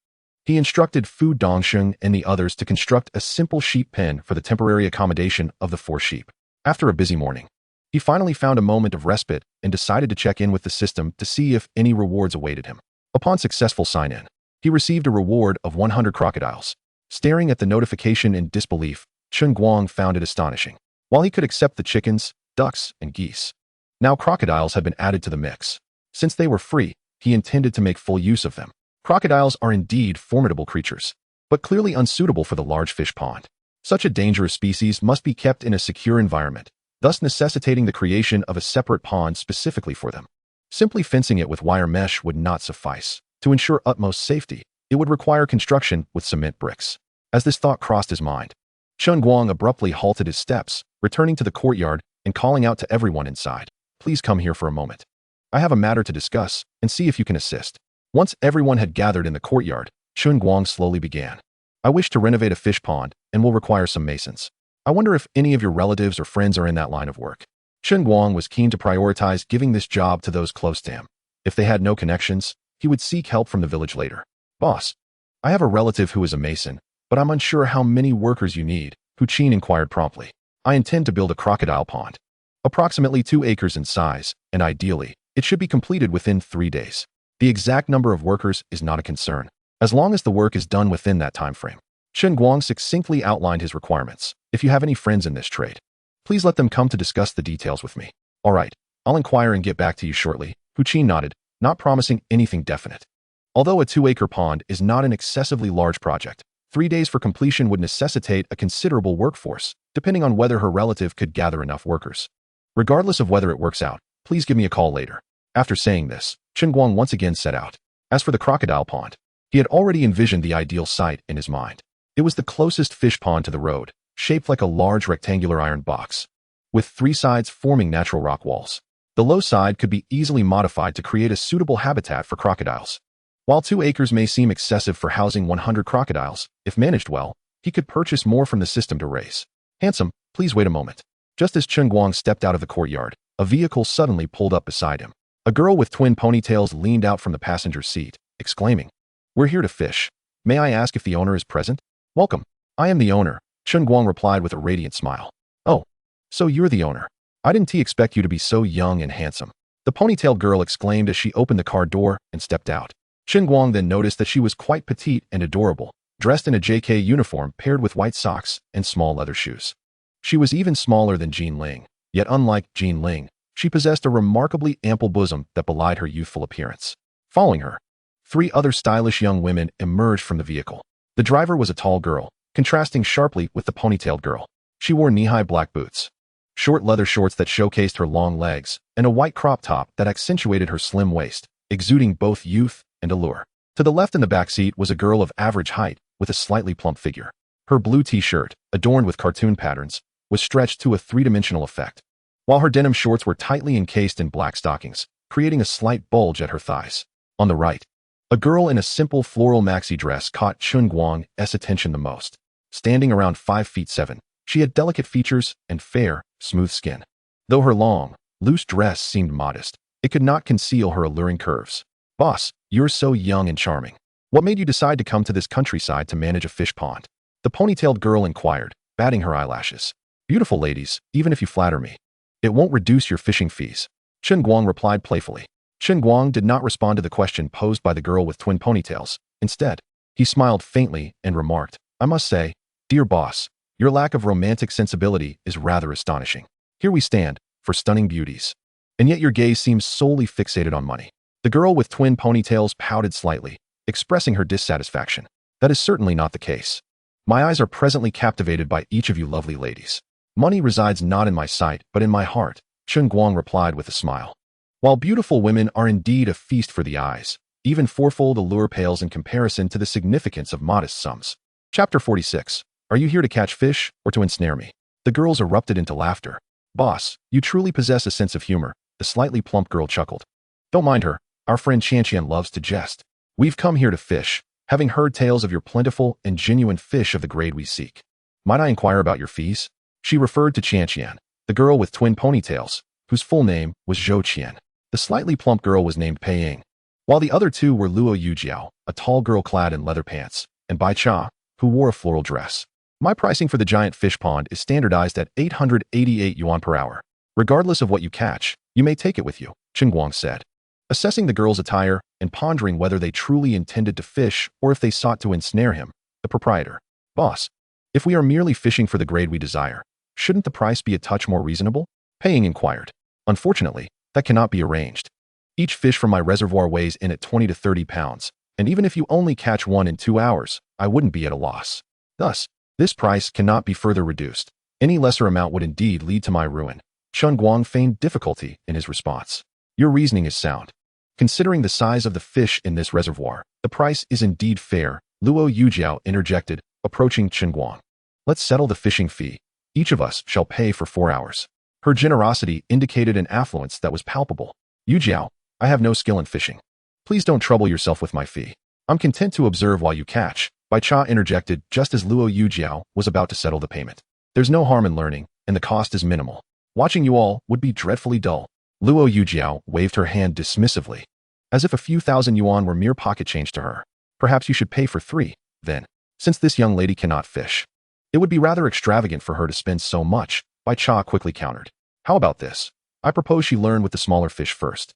He instructed Fu Dongsheng and the others to construct a simple sheep pen for the temporary accommodation of the 4 sheep. After a busy morning, he finally found a moment of respite and decided to check in with the system to see if any rewards awaited him. Upon successful sign-in, he received a reward of 100 crocodiles. Staring at the notification in disbelief, Chen Guang found it astonishing. While he could accept the chickens, ducks, and geese, now crocodiles had been added to the mix. Since they were free, he intended to make full use of them. Crocodiles are indeed formidable creatures, but clearly unsuitable for the large fish pond. Such a dangerous species must be kept in a secure environment, thus necessitating the creation of a separate pond specifically for them. Simply fencing it with wire mesh would not suffice. To ensure utmost safety, it would require construction with cement bricks. As this thought crossed his mind, Chen Guang abruptly halted his steps, returning to the courtyard and calling out to everyone inside. Please come here for a moment. I have a matter to discuss and see if you can assist. Once everyone had gathered in the courtyard, Chen Guang slowly began. I wish to renovate a fish pond and will require some masons. I wonder if any of your relatives or friends are in that line of work. Chen Guang was keen to prioritize giving this job to those close to him. If they had no connections, he would seek help from the village later. Boss, I have a relative who is a mason, but I'm unsure how many workers you need, Hu Qin inquired promptly. I intend to build a crocodile pond. Approximately 2 acres in size, and ideally, it should be completed within 3 days. The exact number of workers is not a concern, as long as the work is done within that time frame. Chen Guang succinctly outlined his requirements. If you have any friends in this trade, please let them come to discuss the details with me. All right, I'll inquire and get back to you shortly. Hu Qin nodded, not promising anything definite. Although a 2-acre pond is not an excessively large project, 3 days for completion would necessitate a considerable workforce, depending on whether her relative could gather enough workers. Regardless of whether it works out, please give me a call later. After saying this, Chen Guang once again set out. As for the crocodile pond, he had already envisioned the ideal site in his mind. It was the closest fish pond to the road, shaped like a large rectangular iron box, with 3 sides forming natural rock walls. The low side could be easily modified to create a suitable habitat for crocodiles. While 2 acres may seem excessive for housing 100 crocodiles, if managed well, he could purchase more from the system to raise. Handsome, please wait a moment. Just as Chen Guang stepped out of the courtyard, a vehicle suddenly pulled up beside him. A girl with twin ponytails leaned out from the passenger seat, exclaiming, "We're here to fish. May I ask if the owner is present?" "Welcome. I am the owner," Chen Guang replied with a radiant smile. "Oh, so you're the owner. I didn't expect you to be so young and handsome," the ponytailed girl exclaimed as she opened the car door and stepped out. Chen Guang then noticed that she was quite petite and adorable, dressed in a JK uniform paired with white socks and small leather shoes. She was even smaller than Jean Ling, yet unlike Jean Ling, she possessed a remarkably ample bosom that belied her youthful appearance. Following her, 3 other stylish young women emerged from the vehicle. The driver was a tall girl, contrasting sharply with the ponytailed girl. She wore knee-high black boots, short leather shorts that showcased her long legs, and a white crop top that accentuated her slim waist, exuding both youth and allure. To the left in the back seat was a girl of average height with a slightly plump figure. Her blue t-shirt, adorned with cartoon patterns, was stretched to a 3-dimensional effect, while her denim shorts were tightly encased in black stockings, creating a slight bulge at her thighs. On the right, a girl in a simple floral maxi dress caught Chen Guang's attention the most. Standing around 5 feet 7, she had delicate features and fair, smooth skin. Though her long, loose dress seemed modest, it could not conceal her alluring curves. "Boss, you're so young and charming. What made you decide to come to this countryside to manage a fish pond?" the ponytailed girl inquired, batting her eyelashes. "Beautiful ladies, even if you flatter me, it won't reduce your fishing fees," Chen Guang replied playfully. Chen Guang did not respond to the question posed by the girl with twin ponytails. Instead, he smiled faintly and remarked, "I must say, dear boss, your lack of romantic sensibility is rather astonishing. Here we stand, for stunning beauties, and yet your gaze seems solely fixated on money." The girl with twin ponytails pouted slightly, expressing her dissatisfaction. "That is certainly not the case. My eyes are presently captivated by each of you lovely ladies. Money resides not in my sight, but in my heart," Chen Guang replied with a smile. While beautiful women are indeed a feast for the eyes, even fourfold allure pales in comparison to the significance of modest sums. Chapter 46. Are you here to catch fish or to ensnare me? The girls erupted into laughter. "Boss, you truly possess a sense of humor," the slightly plump girl chuckled. "Don't mind her. Our friend Qian loves to jest. We've come here to fish, having heard tales of your plentiful and genuine fish of the grade we seek. Might I inquire about your fees?" She referred to Qian, the girl with twin ponytails, whose full name was Zhou Qian. The slightly plump girl was named Pei Ying, while the other 2 were Luo Yujiao, a tall girl clad in leather pants, and Bai Cha, who wore a floral dress. "My pricing for the giant fish pond is standardized at 888 yuan per hour. Regardless of what you catch, you may take it with you," Chen Guang said, assessing the girl's attire and pondering whether they truly intended to fish or if they sought to ensnare him, the proprietor. "Boss, if we are merely fishing for the grade we desire, shouldn't the price be a touch more reasonable?" Pei Ying inquired. "Unfortunately, that cannot be arranged. Each fish from my reservoir weighs in at 20 to 30 pounds, and even if you only catch one in 2 hours, I wouldn't be at a loss. Thus, this price cannot be further reduced. Any lesser amount would indeed lead to my ruin." Chen Guang feigned difficulty in his response. "Your reasoning is sound. Considering the size of the fish in this reservoir, the price is indeed fair," Luo Yujiao interjected, approaching Chen Guang. "Let's settle the fishing fee. Each of us shall pay for 4 hours." Her generosity indicated an affluence that was palpable. "Yujiao, I have no skill in fishing. Please don't trouble yourself with my fee. I'm content to observe while you catch, Bai Cha interjected just as Luo Yujiao was about to settle the payment. There's no harm in learning, and the cost is minimal. Watching you all would be dreadfully dull. Luo Yujiao waved her hand dismissively, as if a few thousand yuan were mere pocket change to her. Perhaps you should pay for 3, then, since this young lady cannot fish. It would be rather extravagant for her to spend so much, Bai Cha quickly countered. How about this? I propose she learn with the smaller fish first.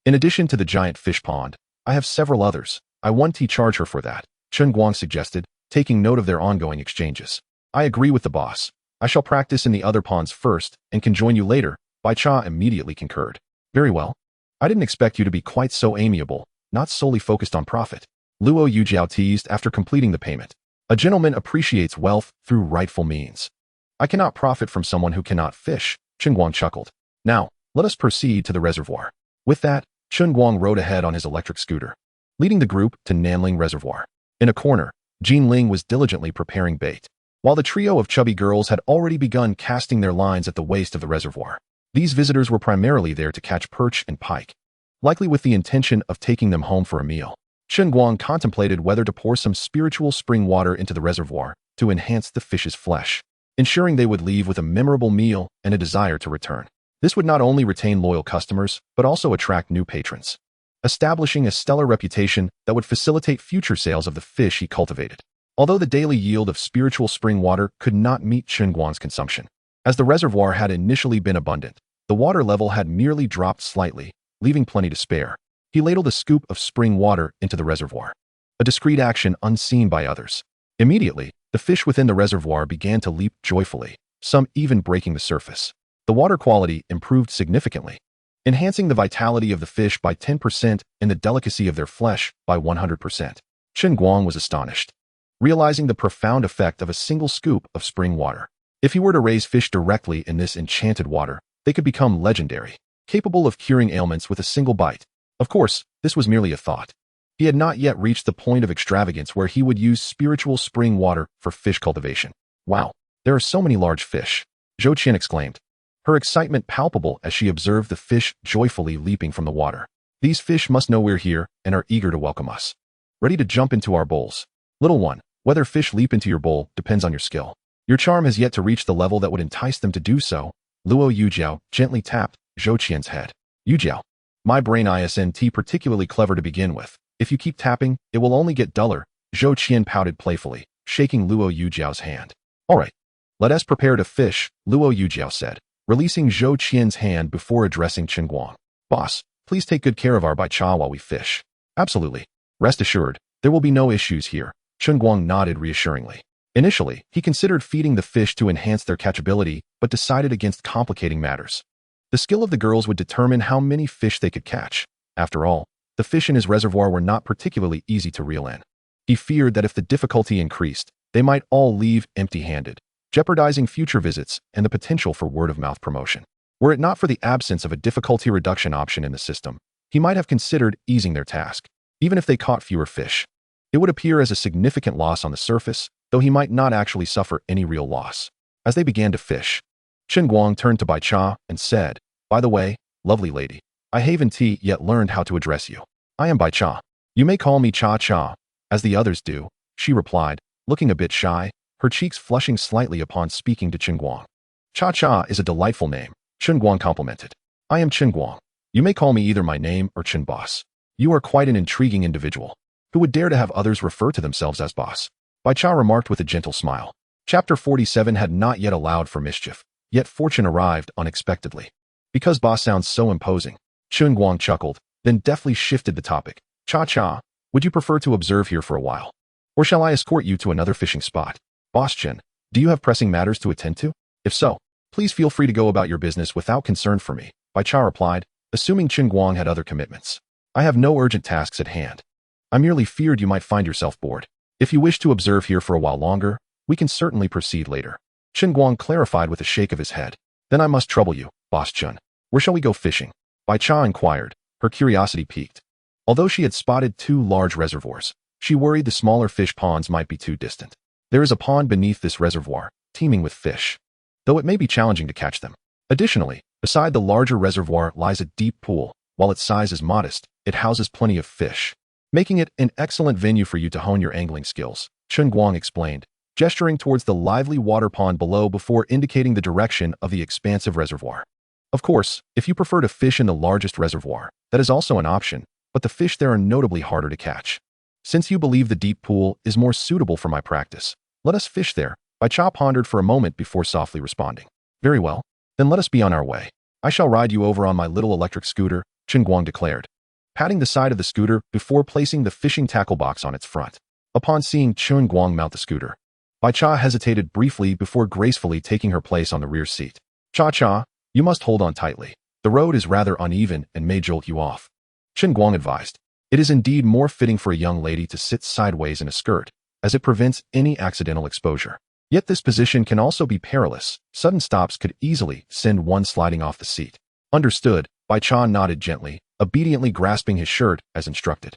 In addition to the giant fish pond, I have several others. I want to charge her for that, Chen Guang suggested, taking note of their ongoing exchanges. I agree with the boss. I shall practice in the other ponds first and can join you later, Bai Cha immediately concurred. Very well. I didn't expect you to be quite so amiable, not solely focused on profit. Luo Yujiao teased after completing the payment. A gentleman appreciates wealth through rightful means. I cannot profit from someone who cannot fish, Chen Guang chuckled. Now, let us proceed to the reservoir. With that, Chen Guang rode ahead on his electric scooter, leading the group to Nanling Reservoir. In a corner, Jin Ling was diligently preparing bait, while the trio of chubby girls had already begun casting their lines at the waist of the reservoir. These visitors were primarily there to catch perch and pike, likely with the intention of taking them home for a meal. Chen Guang contemplated whether to pour some spiritual spring water into the reservoir to enhance the fish's flesh, ensuring they would leave with a memorable meal and a desire to return. This would not only retain loyal customers, but also attract new patrons, establishing a stellar reputation that would facilitate future sales of the fish he cultivated. Although the daily yield of spiritual spring water could not meet Chen Guang's consumption, as the reservoir had initially been abundant, the water level had merely dropped slightly, leaving plenty to spare. He ladled a scoop of spring water into the reservoir, a discreet action unseen by others. Immediately, the fish within the reservoir began to leap joyfully, some even breaking the surface. The water quality improved significantly, enhancing the vitality of the fish by 10% and the delicacy of their flesh by 100%. Chen Guang was astonished, realizing the profound effect of a single scoop of spring water. If he were to raise fish directly in this enchanted water, they could become legendary, capable of curing ailments with a single bite. Of course, this was merely a thought. He had not yet reached the point of extravagance where he would use spiritual spring water for fish cultivation. Wow, there are so many large fish, Zhou Qian exclaimed, her excitement palpable as she observed the fish joyfully leaping from the water. These fish must know we're here and are eager to welcome us, ready to jump into our bowls. Little one, whether fish leap into your bowl depends on your skill. Your charm has yet to reach the level that would entice them to do so. Luo Yujiao gently tapped Zhou Qian's head. Yujiao, my brain isn't particularly clever to begin with. If you keep tapping, it will only get duller. Zhou Qian pouted playfully, shaking Luo Yujiao's hand. All right, let us prepare to fish, Luo Yujiao said, releasing Zhou Qian's hand before addressing Chen Guang. Boss, please take good care of our Bai Cha while we fish. Absolutely. Rest assured, there will be no issues here. Chen Guang nodded reassuringly. Initially, he considered feeding the fish to enhance their catchability, but decided against complicating matters. The skill of the girls would determine how many fish they could catch. After all, the fish in his reservoir were not particularly easy to reel in. He feared that if the difficulty increased, they might all leave empty-handed, jeopardizing future visits and the potential for word-of-mouth promotion. Were it not for the absence of a difficulty reduction option in the system, he might have considered easing their task, even if they caught fewer fish. It would appear as a significant loss on the surface, though he might not actually suffer any real loss. As they began to fish, Chen Guang turned to Bai Cha and said, By the way, lovely lady, I haven't yet learned how to address you. I am Bai Cha. You may call me Cha Cha, as the others do, she replied, looking a bit shy, her cheeks flushing slightly upon speaking to Chen Guang. Cha Cha is a delightful name, Chen Guang complimented. I am Chen Guang. You may call me either my name or Chen Boss. You are quite an intriguing individual, who would dare to have others refer to themselves as boss. Bai Cha remarked with a gentle smile. Chapter 47 had not yet allowed for mischief, yet fortune arrived unexpectedly. Because boss sounds so imposing, Chen Guang chuckled, then deftly shifted the topic. Cha Cha, would you prefer to observe here for a while? Or shall I escort you to another fishing spot? Boss Chen, do you have pressing matters to attend to? If so, please feel free to go about your business without concern for me, Bai Cha replied, assuming Chen Guang had other commitments. I have no urgent tasks at hand. I merely feared you might find yourself bored. If you wish to observe here for a while longer, we can certainly proceed later. Chen Guang clarified with a shake of his head. Then I must trouble you, Boss Chen. Where shall we go fishing? Bai Cha inquired, her curiosity piqued. Although she had spotted 2 large reservoirs, she worried the smaller fish ponds might be too distant. There is a pond beneath this reservoir, teeming with fish, though it may be challenging to catch them. Additionally, beside the larger reservoir lies a deep pool, While its size is modest, it houses plenty of fish, making it an excellent venue for you to hone your angling skills, Chen Guang explained, gesturing towards the lively water pond below before indicating the direction of the expansive reservoir. Of course, if you prefer to fish in the largest reservoir, that is also an option, but the fish there are notably harder to catch. Since you believe the deep pool is more suitable for my practice, let us fish there, Bai Cha pondered for a moment before softly responding. Very well, then let us be on our way. I shall ride you over on my little electric scooter, Chen Guang declared, patting the side of the scooter before placing the fishing tackle box on its front. Upon seeing Chen Guang mount the scooter, Bai Cha hesitated briefly before gracefully taking her place on the rear seat. Cha-cha, you must hold on tightly. The road is rather uneven and may jolt you off, Chen Guang advised. It is indeed more fitting for a young lady to sit sideways in a skirt, as it prevents any accidental exposure. Yet this position can also be perilous. Sudden stops could easily send one sliding off the seat. Understood, Bai Cha nodded gently, obediently grasping his shirt as instructed.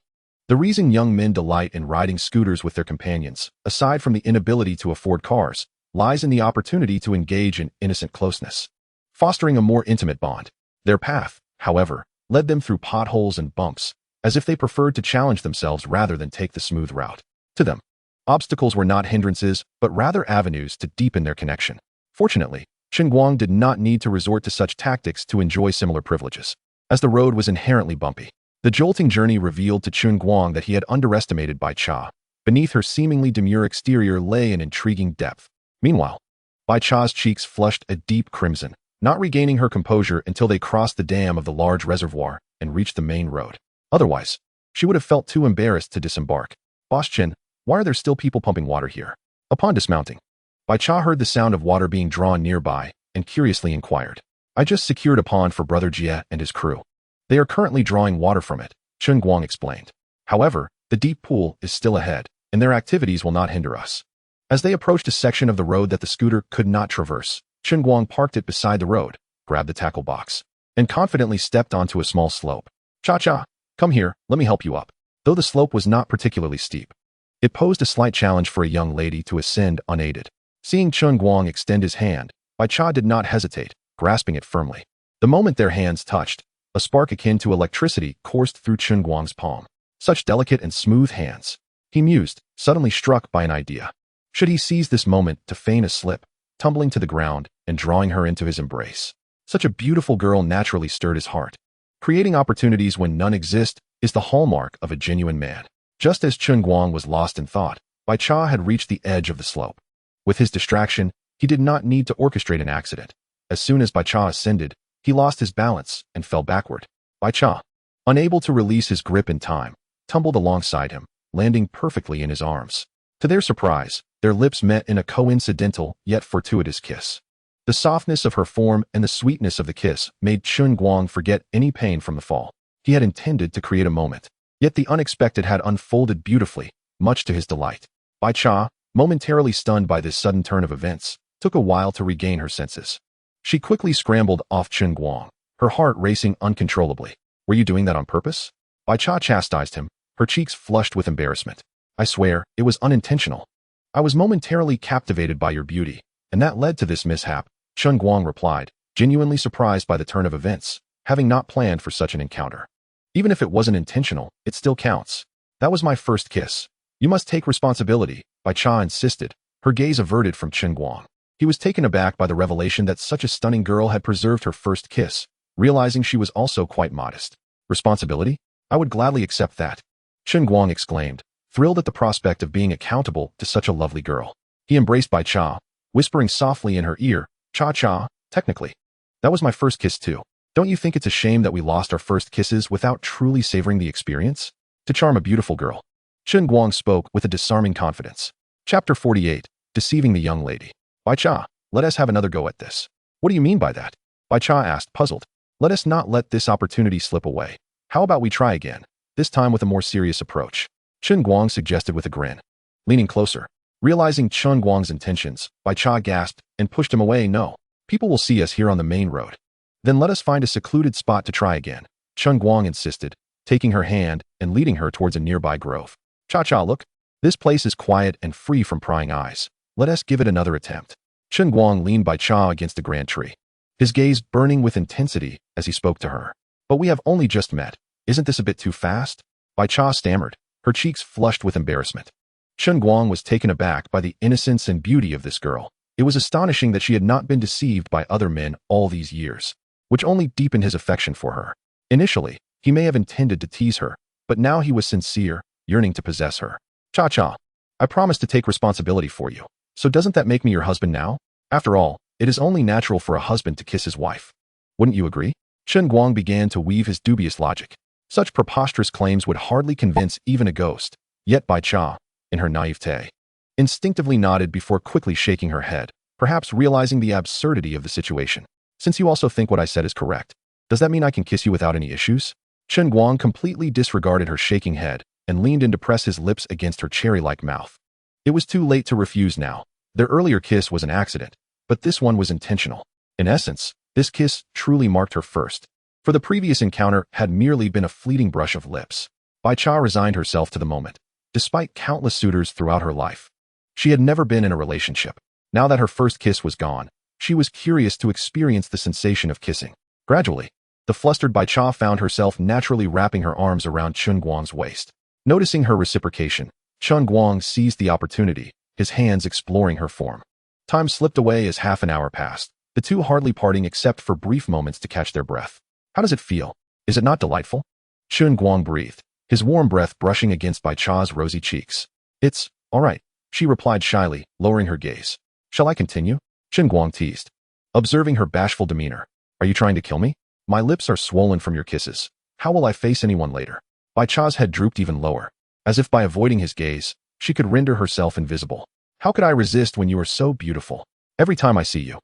The reason young men delight in riding scooters with their companions, aside from the inability to afford cars, lies in the opportunity to engage in innocent closeness, fostering a more intimate bond. Their path, however, led them through potholes and bumps, as if they preferred to challenge themselves rather than take the smooth route. To them, obstacles were not hindrances, but rather avenues to deepen their connection. Fortunately, Chen Guang did not need to resort to such tactics to enjoy similar privileges, as the road was inherently bumpy. The jolting journey revealed to Chen Guang that he had underestimated Bai Cha. Beneath her seemingly demure exterior lay an intriguing depth. Meanwhile, Bai Cha's cheeks flushed a deep crimson, not regaining her composure until they crossed the dam of the large reservoir and reached the main road. Otherwise, she would have felt too embarrassed to disembark. Boss Chen, why are there still people pumping water here? Upon dismounting, Bai Cha heard the sound of water being drawn nearby and curiously inquired. I just secured a pond for Brother Jie and his crew. They are currently drawing water from it, Chen Guang explained. However, the deep pool is still ahead, and their activities will not hinder us. As they approached a section of the road that the scooter could not traverse, Chen Guang parked it beside the road, grabbed the tackle box, and confidently stepped onto a small slope. Cha-cha, come here, let me help you up. Though the slope was not particularly steep, it posed a slight challenge for a young lady to ascend unaided. Seeing Chen Guang extend his hand, Bai Cha did not hesitate, grasping it firmly. The moment their hands touched, a spark akin to electricity coursed through Chen Guang's palm. Such delicate and smooth hands. He mused, suddenly struck by an idea. Should he seize this moment to feign a slip, tumbling to the ground and drawing her into his embrace? Such a beautiful girl naturally stirred his heart. Creating opportunities when none exist is the hallmark of a genuine man. Just as Chen Guang was lost in thought, Bai Cha had reached the edge of the slope. With his distraction, he did not need to orchestrate an accident. As soon as Bai Cha ascended, he lost his balance and fell backward. Bai Cha, unable to release his grip in time, tumbled alongside him, landing perfectly in his arms. To their surprise, their lips met in a coincidental yet fortuitous kiss. The softness of her form and the sweetness of the kiss made Chen Guang forget any pain from the fall. He had intended to create a moment, yet the unexpected had unfolded beautifully, much to his delight. Bai Cha, momentarily stunned by this sudden turn of events, took a while to regain her senses. She quickly scrambled off Chen Guang, her heart racing uncontrollably. Were you doing that on purpose? Bai Cha chastised him, her cheeks flushed with embarrassment. I swear, it was unintentional. I was momentarily captivated by your beauty, and that led to this mishap, Chen Guang replied, genuinely surprised by the turn of events, having not planned for such an encounter. Even if it wasn't intentional, it still counts. That was my first kiss. You must take responsibility, Bai Cha insisted, her gaze averted from Chen Guang. He was taken aback by the revelation that such a stunning girl had preserved her first kiss, realizing she was also quite modest. Responsibility? I would gladly accept that, Chen Guang exclaimed, thrilled at the prospect of being accountable to such a lovely girl. He embraced Bai Cha, whispering softly in her ear, Cha-cha, technically. That was my first kiss too. Don't you think it's a shame that we lost our first kisses without truly savoring the experience? To charm a beautiful girl. Chen Guang spoke with a disarming confidence. Chapter 48, Deceiving the Young Lady. Bai Cha, let us have another go at this. What do you mean by that? Bai Cha asked, puzzled. Let us not let this opportunity slip away. How about we try again, this time with a more serious approach? Chen Guang suggested with a grin. Leaning closer, realizing Chen Guang's intentions, Bai Cha gasped and pushed him away. No, people will see us here on the main road. Then let us find a secluded spot to try again, Chen Guang insisted, taking her hand and leading her towards a nearby grove. Cha-cha, look. This place is quiet and free from prying eyes. Let us give it another attempt. Chen Guang leaned Bai Cha against a grand tree, his gaze burning with intensity as he spoke to her. But we have only just met. Isn't this a bit too fast? Bai Cha stammered, her cheeks flushed with embarrassment. Chen Guang was taken aback by the innocence and beauty of this girl. It was astonishing that she had not been deceived by other men all these years, which only deepened his affection for her. Initially, he may have intended to tease her, but now he was sincere, yearning to possess her. Cha-cha, I promised to take responsibility for you. So doesn't that make me your husband now? After all, it is only natural for a husband to kiss his wife. Wouldn't you agree? Chen Guang began to weave his dubious logic. Such preposterous claims would hardly convince even a ghost. Yet Bai Cha, in her naivete, instinctively nodded before quickly shaking her head, perhaps realizing the absurdity of the situation. Since you also think what I said is correct, does that mean I can kiss you without any issues? Chen Guang completely disregarded her shaking head and leaned in to press his lips against her cherry-like mouth. It was too late to refuse now. Their earlier kiss was an accident, but this one was intentional. In essence, this kiss truly marked her first, for the previous encounter had merely been a fleeting brush of lips. Bai Cha resigned herself to the moment, despite countless suitors throughout her life. She had never been in a relationship. Now that her first kiss was gone, she was curious to experience the sensation of kissing. Gradually, the flustered Bai Cha found herself naturally wrapping her arms around Chen Guang's waist. Noticing her reciprocation, Chen Guang seized the opportunity, his hands exploring her form. Time slipped away as half an hour passed, the two hardly parting except for brief moments to catch their breath. How does it feel? Is it not delightful? Chen Guang breathed, his warm breath brushing against Bai Cha's rosy cheeks. It's all right, she replied shyly, lowering her gaze. Shall I continue? Chen Guang teased, observing her bashful demeanor. Are you trying to kill me? My lips are swollen from your kisses. How will I face anyone later? Bai Cha's head drooped even lower, as if by avoiding his gaze, she could render herself invisible. How could I resist when you are so beautiful? Every time I see you,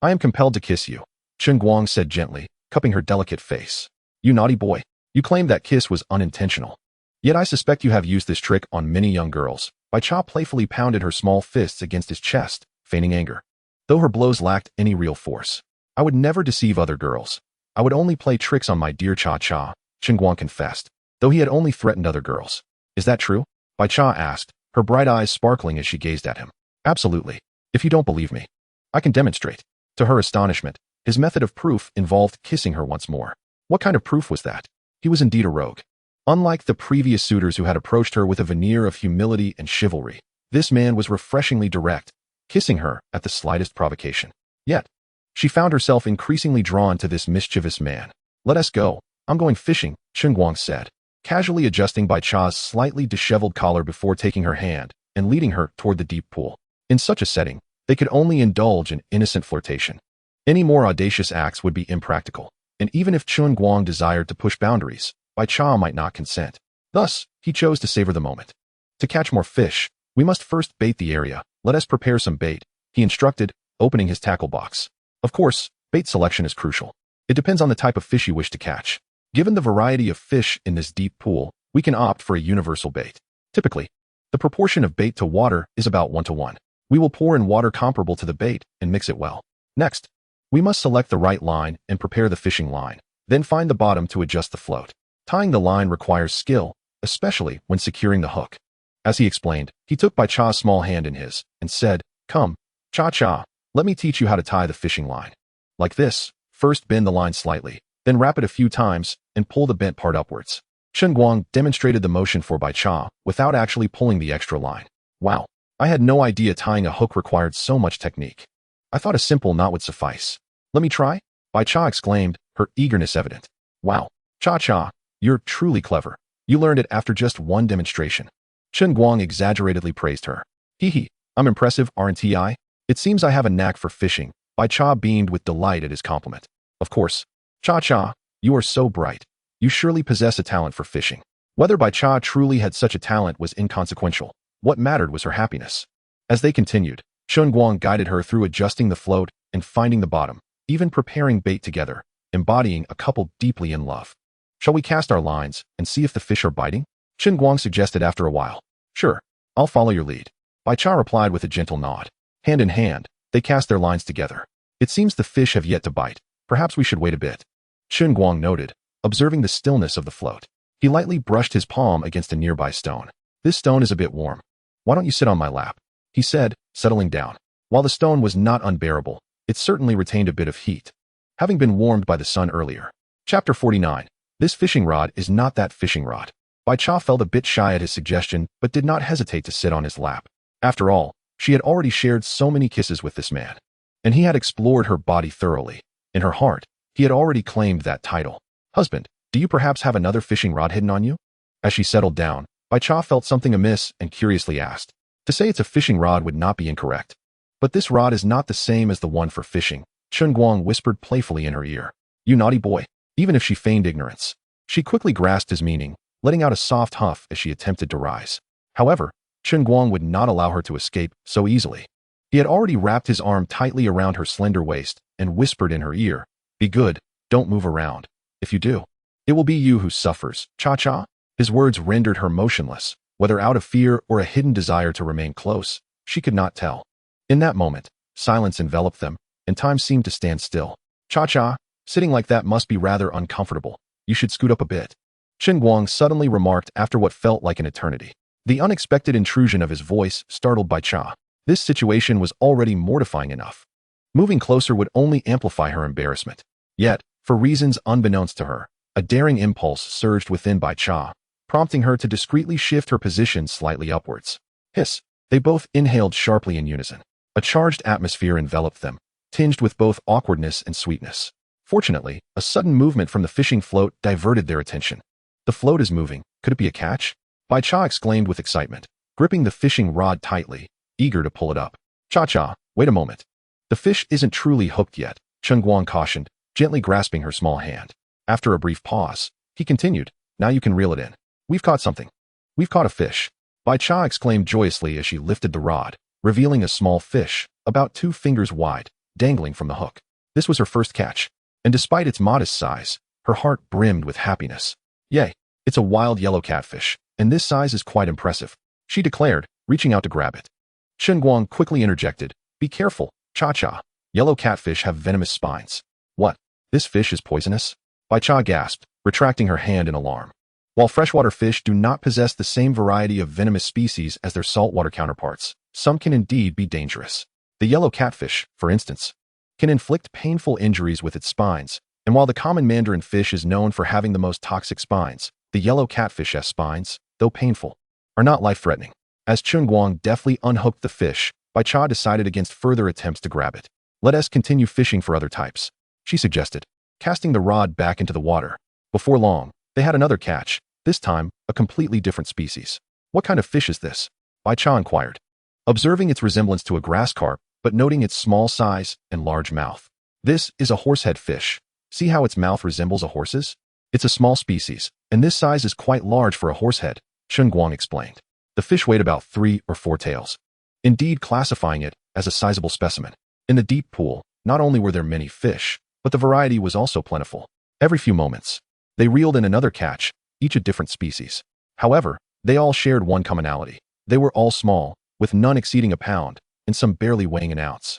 I am compelled to kiss you, Chen Guang said gently, cupping her delicate face. You naughty boy, you claim that kiss was unintentional. Yet I suspect you have used this trick on many young girls. Bai Cha playfully pounded her small fists against his chest, feigning anger. Though her blows lacked any real force. I would never deceive other girls. I would only play tricks on my dear Cha-Cha, Chen Guang confessed, though he had only threatened other girls. Is that true? Bai Cha asked, her bright eyes sparkling as she gazed at him. Absolutely. If you don't believe me, I can demonstrate. To her astonishment, his method of proof involved kissing her once more. What kind of proof was that? He was indeed a rogue. Unlike the previous suitors who had approached her with a veneer of humility and chivalry, this man was refreshingly direct, kissing her at the slightest provocation. Yet, she found herself increasingly drawn to this mischievous man. Let us go. I'm going fishing, Chen Guang said, casually adjusting Bai Cha's slightly disheveled collar before taking her hand and leading her toward the deep pool. In such a setting, they could only indulge in innocent flirtation. Any more audacious acts would be impractical, and even if Chen Guang desired to push boundaries, Bai Cha might not consent. Thus, he chose to savor the moment. To catch more fish, we must first bait the area. Let us prepare some bait, he instructed, opening his tackle box. Of course, bait selection is crucial. It depends on the type of fish you wish to catch. Given the variety of fish in this deep pool, we can opt for a universal bait. Typically, the proportion of bait to water is about 1:1. We will pour in water comparable to the bait and mix it well. Next, we must select the right line and prepare the fishing line, then find the bottom to adjust the float. Tying the line requires skill, especially when securing the hook. As he explained, he took Bai Cha's small hand in his and said, Come, Cha-Cha, let me teach you how to tie the fishing line. Like this, first bend the line slightly, then wrap it a few times and pull the bent part upwards. Chen Guang demonstrated the motion for Bai Cha without actually pulling the extra line. Wow, I had no idea tying a hook required so much technique. I thought a simple knot would suffice. Let me try? Bai Cha exclaimed, her eagerness evident. Wow, Cha-Cha, you're truly clever. You learned it after just one demonstration. Chen Guang exaggeratedly praised her. Hee, I'm impressive, aren't I? It seems I have a knack for fishing. Bai Cha beamed with delight at his compliment. Of course, Cha-Cha, you are so bright. You surely possess a talent for fishing. Whether Bai Cha truly had such a talent was inconsequential. What mattered was her happiness. As they continued, Chen Guang guided her through adjusting the float and finding the bottom, even preparing bait together, embodying a couple deeply in love. Shall we cast our lines and see if the fish are biting? Chen Guang suggested after a while. Sure, I'll follow your lead. Bai Cha replied with a gentle nod. Hand in hand, they cast their lines together. It seems the fish have yet to bite. Perhaps we should wait a bit. Chen Guang noted, observing the stillness of the float. He lightly brushed his palm against a nearby stone. This stone is a bit warm. Why don't you sit on my lap? He said, settling down. While the stone was not unbearable, it certainly retained a bit of heat, having been warmed by the sun earlier. Chapter 49. This fishing rod is not that fishing rod. Bai Cha felt a bit shy at his suggestion, but did not hesitate to sit on his lap. After all, she had already shared so many kisses with this man, and he had explored her body thoroughly. In her heart, he had already claimed that title. Husband, do you perhaps have another fishing rod hidden on you? As she settled down, Bai Cha felt something amiss and curiously asked. To say it's a fishing rod would not be incorrect. But this rod is not the same as the one for fishing, Chen Guang whispered playfully in her ear. You naughty boy. Even if she feigned ignorance, she quickly grasped his meaning, letting out a soft huff as she attempted to rise. However, Chen Guang would not allow her to escape so easily. He had already wrapped his arm tightly around her slender waist and whispered in her ear, Be good, don't move around. If you do, it will be you who suffers, cha-cha. His words rendered her motionless, whether out of fear or a hidden desire to remain close, she could not tell. In that moment, silence enveloped them, and time seemed to stand still. Cha-cha, sitting like that must be rather uncomfortable. You should scoot up a bit. Chen Guang suddenly remarked after what felt like an eternity. The unexpected intrusion of his voice startled Bai Cha. This situation was already mortifying enough. Moving closer would only amplify her embarrassment. Yet, for reasons unbeknownst to her, a daring impulse surged within Bai Cha, prompting her to discreetly shift her position slightly upwards. Hiss! They both inhaled sharply in unison. A charged atmosphere enveloped them, tinged with both awkwardness and sweetness. Fortunately, a sudden movement from the fishing float diverted their attention. The float is moving. Could it be a catch? Bai Cha exclaimed with excitement, gripping the fishing rod tightly, eager to pull it up. Cha-cha, wait a moment. The fish isn't truly hooked yet, Chen Guang cautioned, gently grasping her small hand. After a brief pause, he continued, Now you can reel it in. We've caught something. We've caught a fish. Bai Cha exclaimed joyously as she lifted the rod, revealing a small fish, about 2 fingers wide, dangling from the hook. This was her first catch, and despite its modest size, her heart brimmed with happiness. Yay, it's a wild yellow catfish, and this size is quite impressive, she declared, reaching out to grab it. Chen Guang quickly interjected, Be careful, Cha-cha. Yellow catfish have venomous spines. What? This fish is poisonous? Bai Cha gasped, retracting her hand in alarm. While freshwater fish do not possess the same variety of venomous species as their saltwater counterparts, some can indeed be dangerous. The yellow catfish, for instance, can inflict painful injuries with its spines, and while the common mandarin fish is known for having the most toxic spines, the yellow catfish's spines, though painful, are not life-threatening. As Chen Guang deftly unhooked the fish, Bai Cha decided against further attempts to grab it. Let us continue fishing for other types, she suggested, casting the rod back into the water. Before long, they had another catch, this time a completely different species. What kind of fish is this? Bai Cha inquired, observing its resemblance to a grass carp, but noting its small size and large mouth. This is a horsehead fish. See how its mouth resembles a horse's? It's a small species, and this size is quite large for a horsehead, Chen Guang explained. The fish weighed about 3 or 4 taels, indeed classifying it as a sizable specimen. In the deep pool, not only were there many fish, but the variety was also plentiful. Every few moments, they reeled in another catch, each a different species. However, they all shared one commonality. They were all small, with none exceeding a pound, and some barely weighing an ounce.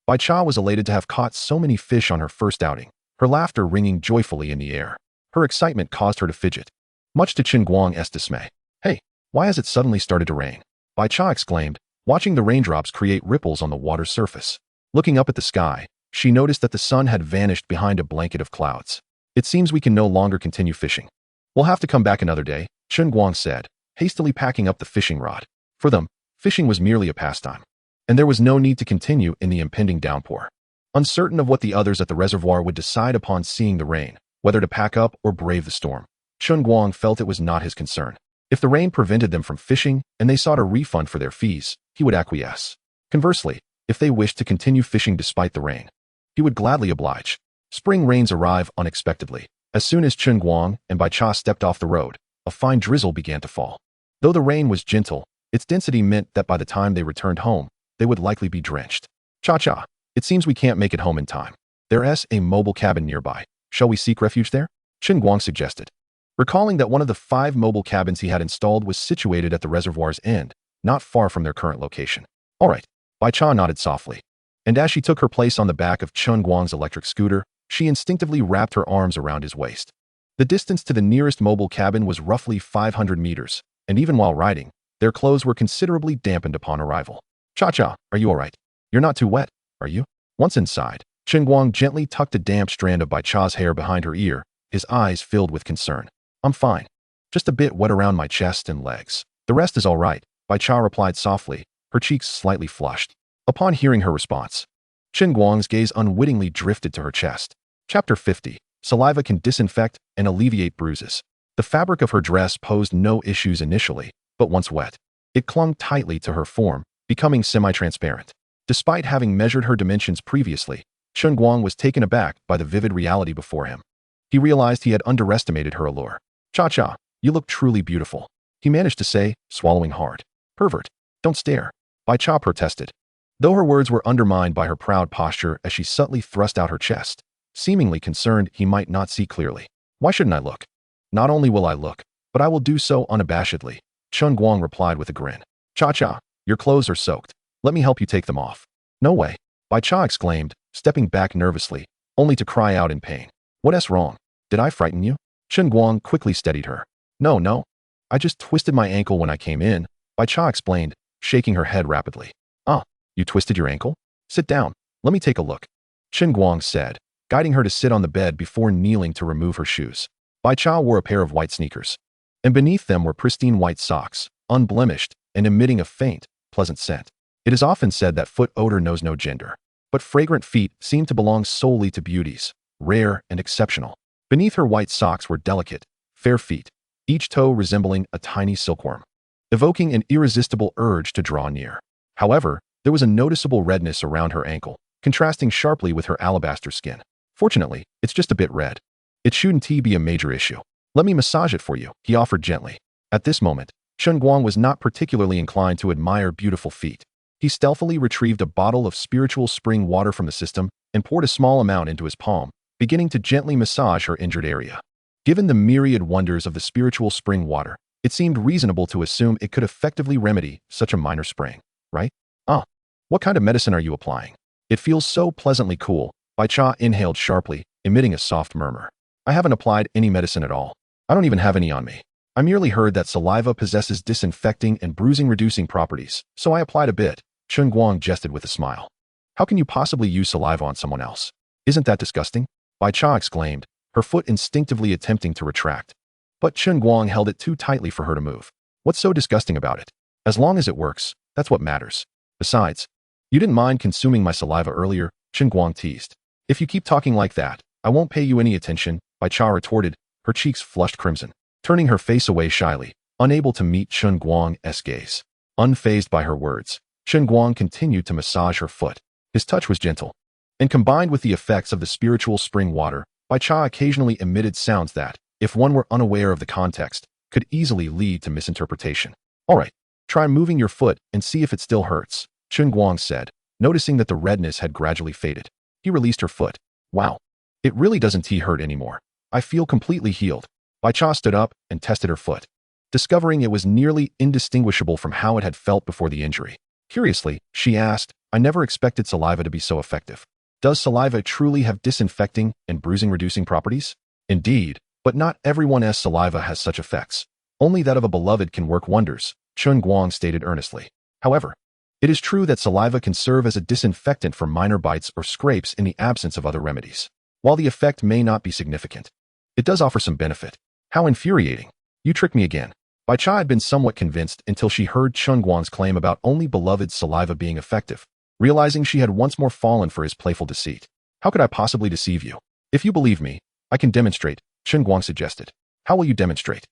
Bai Cha was elated to have caught so many fish on her first outing, her laughter ringing joyfully in the air. Her excitement caused her to fidget, much to Chen Guang's dismay. Hey, why has it suddenly started to rain? Bai Cha exclaimed, watching the raindrops create ripples on the water's surface. Looking up at the sky, she noticed that the sun had vanished behind a blanket of clouds. It seems we can no longer continue fishing. We'll have to come back another day, Chen Guang said, hastily packing up the fishing rod. For them, fishing was merely a pastime, and there was no need to continue in the impending downpour. Uncertain of what the others at the reservoir would decide upon seeing the rain, whether to pack up or brave the storm, Chen Guang felt it was not his concern. If the rain prevented them from fishing and they sought a refund for their fees, he would acquiesce. Conversely, if they wished to continue fishing despite the rain, he would gladly oblige. Spring rains arrive unexpectedly. As soon as Chen Guang and Bai Cha stepped off the road, a fine drizzle began to fall. Though the rain was gentle, its density meant that by the time they returned home, they would likely be drenched. Cha-cha, it seems we can't make it home in time. There's a mobile cabin nearby. Shall we seek refuge there? Chen Guang suggested, recalling that one of the 5 mobile cabins he had installed was situated at the reservoir's end, not far from their current location. All right, Bai Cha nodded softly, and as she took her place on the back of Chen Guang's electric scooter, she instinctively wrapped her arms around his waist. The distance to the nearest mobile cabin was roughly 500 meters, and even while riding, their clothes were considerably dampened upon arrival. Cha-cha, are you all right? You're not too wet, are you? Once inside, Chen Guang gently tucked a damp strand of Bai Cha's hair behind her ear, his eyes filled with concern. I'm fine. Just a bit wet around my chest and legs. The rest is all right, Bai Cha replied softly, her cheeks slightly flushed. Upon hearing her response, Chen Guang's gaze unwittingly drifted to her chest. Chapter 50. Saliva can disinfect and alleviate bruises. The fabric of her dress posed no issues initially, but once wet, it clung tightly to her form, becoming semi-transparent. Despite having measured her dimensions previously, Chen Guang was taken aback by the vivid reality before him. He realized he had underestimated her allure. Cha-cha, you look truly beautiful, he managed to say, swallowing hard. Pervert, don't stare, Bai Cha protested. Though her words were undermined by her proud posture as she subtly thrust out her chest, seemingly concerned he might not see clearly. Why shouldn't I look? Not only will I look, but I will do so unabashedly, Chen Guang replied with a grin. Cha-cha, your clothes are soaked. Let me help you take them off. No way, Bai Cha exclaimed, stepping back nervously, only to cry out in pain. What's wrong? Did I frighten you? Chen Guang quickly steadied her. No. I just twisted my ankle when I came in, Bai Cha explained, shaking her head rapidly. Ah, you twisted your ankle? Sit down. Let me take a look, Chen Guang said, guiding her to sit on the bed before kneeling to remove her shoes. Bai Cha wore a pair of white sneakers, and beneath them were pristine white socks, unblemished and emitting a faint, pleasant scent. It is often said that foot odor knows no gender, but fragrant feet seem to belong solely to beauties, rare and exceptional. Beneath her white socks were delicate, fair feet, each toe resembling a tiny silkworm, evoking an irresistible urge to draw near. However, there was a noticeable redness around her ankle, contrasting sharply with her alabaster skin. Fortunately, it's just a bit red. It shouldn't be a major issue. Let me massage it for you, he offered gently. At this moment, Chen Guang was not particularly inclined to admire beautiful feet. He stealthily retrieved a bottle of spiritual spring water from the system and poured a small amount into his palm, beginning to gently massage her injured area. Given the myriad wonders of the spiritual spring water, it seemed reasonable to assume it could effectively remedy such a minor sprain, right? Ah, what kind of medicine are you applying? It feels so pleasantly cool, Bai Cha inhaled sharply, emitting a soft murmur. I haven't applied any medicine at all. I don't even have any on me. I merely heard that saliva possesses disinfecting and bruising-reducing properties, so I applied a bit, Chen Guang jested with a smile. How can you possibly use saliva on someone else? Isn't that disgusting? Bai Cha exclaimed, her foot instinctively attempting to retract. But Chen Guang held it too tightly for her to move. What's so disgusting about it? As long as it works, that's what matters. Besides, you didn't mind consuming my saliva earlier, Chen Guang teased. If you keep talking like that, I won't pay you any attention, Bai Cha retorted, her cheeks flushed crimson, turning her face away shyly, unable to meet Chen Guang's gaze. Unfazed by her words, Chen Guang continued to massage her foot. His touch was gentle, and combined with the effects of the spiritual spring water, Bai Cha occasionally emitted sounds that, if one were unaware of the context, could easily lead to misinterpretation. All right, try moving your foot and see if it still hurts, Chen Guang said, noticing that the redness had gradually faded. He released her foot. Wow, it really doesn't hurt anymore. I feel completely healed. Bai Cha stood up and tested her foot, discovering it was nearly indistinguishable from how it had felt before the injury. Curiously, she asked, I never expected saliva to be so effective. Does saliva truly have disinfecting and bruising-reducing properties? Indeed, but not everyone's saliva has such effects. Only that of a beloved can work wonders, Chen Guang stated earnestly. However, it is true that saliva can serve as a disinfectant for minor bites or scrapes in the absence of other remedies. While the effect may not be significant, it does offer some benefit. How infuriating. You tricked me again. Bai Cha had been somewhat convinced until she heard Chen Guang's claim about only beloved saliva being effective, realizing she had once more fallen for his playful deceit. How could I possibly deceive you? If you believe me, I can demonstrate, Chen Guang suggested. How will you demonstrate?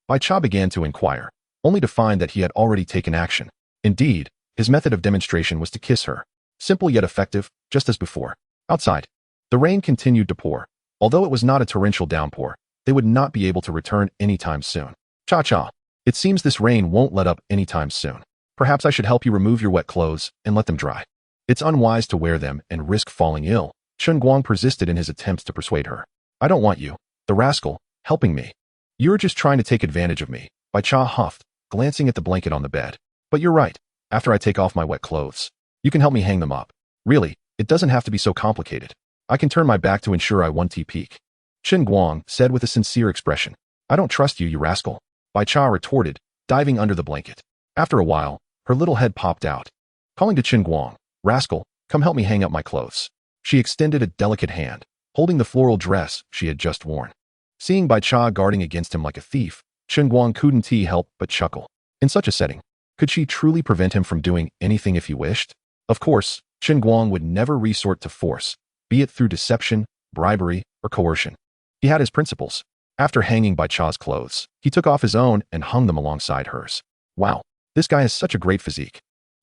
Bai Cha began to inquire, only to find that he had already taken action. Indeed, his method of demonstration was to kiss her. Simple yet effective, just as before. Outside, the rain continued to pour. Although it was not a torrential downpour, they would not be able to return anytime soon. Cha-cha. It seems this rain won't let up anytime soon. Perhaps I should help you remove your wet clothes and let them dry. It's unwise to wear them and risk falling ill. Chen Guang persisted in his attempts to persuade her. I don't want you, the rascal, helping me. You're just trying to take advantage of me, Bai Cha huffed, glancing at the blanket on the bed. But you're right. After I take off my wet clothes, you can help me hang them up. Really, it doesn't have to be so complicated. I can turn my back to ensure I won't peek. Chen Guang said with a sincere expression. I don't trust you, you rascal, Bai Cha retorted, diving under the blanket. After a while, her little head popped out. Calling to Chen Guang, rascal, come help me hang up my clothes. She extended a delicate hand, holding the floral dress she had just worn. Seeing Bai Cha guarding against him like a thief, Chen Guang couldn't help but chuckle. In such a setting, could she truly prevent him from doing anything if he wished? Of course, Chen Guang would never resort to force, be it through deception, bribery, or coercion. He had his principles. After hanging Bai Cha's clothes, he took off his own and hung them alongside hers. Wow, this guy has such a great physique.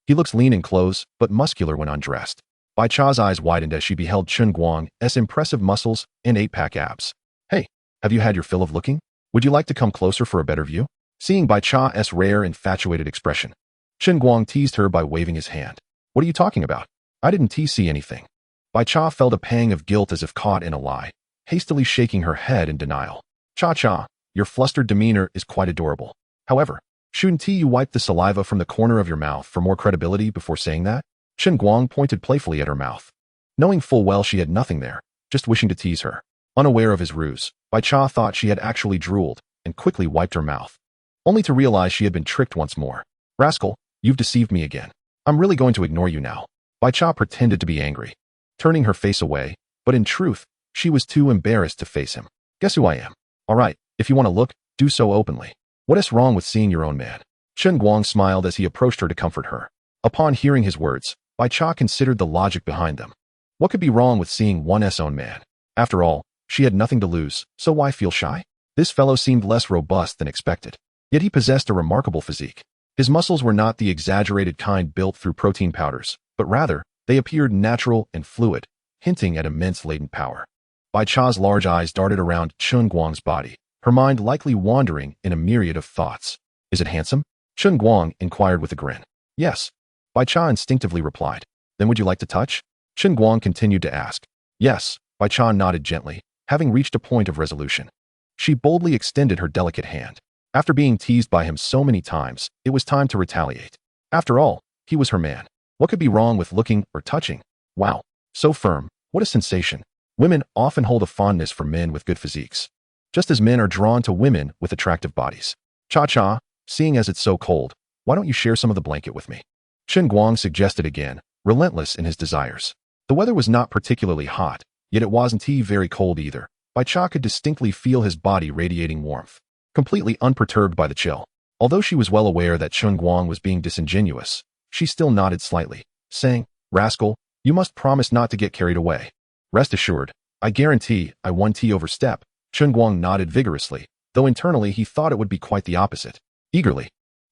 He looks lean in clothes, but muscular when undressed. Bai Cha's eyes widened as she beheld Chen Guang's impressive muscles and eight-pack abs. Hey, have you had your fill of looking? Would you like to come closer for a better view? Seeing Bai Cha's rare infatuated expression, Chen Guang teased her by waving his hand. What are you talking about? I didn't see anything. Bai Cha felt a pang of guilt as if caught in a lie, hastily shaking her head in denial. Cha, your flustered demeanor is quite adorable. However, shouldn't you wipe the saliva from the corner of your mouth for more credibility before saying that? Chen Guang pointed playfully at her mouth. Knowing full well she had nothing there, just wishing to tease her. Unaware of his ruse, Bai Cha thought she had actually drooled and quickly wiped her mouth, only to realize she had been tricked once more. Rascal, you've deceived me again. I'm really going to ignore you now. Bai Cha pretended to be angry, turning her face away, but in truth, she was too embarrassed to face him. Guess who I am? All right, if you want to look, do so openly. What is wrong with seeing your own man? Chen Guang smiled as he approached her to comfort her. Upon hearing his words, Bai Cha considered the logic behind them. What could be wrong with seeing one's own man? After all, she had nothing to lose, so why feel shy? This fellow seemed less robust than expected. Yet he possessed a remarkable physique. His muscles were not the exaggerated kind built through protein powders, but rather, they appeared natural and fluid, hinting at immense latent power. Bai Cha's large eyes darted around Chen Guang's body, her mind likely wandering in a myriad of thoughts. Is it handsome? Chen Guang inquired with a grin. Yes. Bai Cha instinctively replied. Then would you like to touch? Chen Guang continued to ask. Yes. Bai Cha nodded gently, having reached a point of resolution. She boldly extended her delicate hand. After being teased by him so many times, it was time to retaliate. After all, he was her man. What could be wrong with looking or touching? Wow, so firm. What a sensation. Women often hold a fondness for men with good physiques, just as men are drawn to women with attractive bodies. Cha, seeing as it's so cold, why don't you share some of the blanket with me? Chen Guang suggested again, relentless in his desires. The weather was not particularly hot, yet it wasn't very cold either. Bai Cha could distinctly feel his body radiating warmth, completely unperturbed by the chill. Although she was well aware that Chen Guang was being disingenuous, she still nodded slightly, saying, Rascal, you must promise not to get carried away. Rest assured, I guarantee I won't overstep. Chen Guang nodded vigorously, though internally he thought it would be quite the opposite. Eagerly,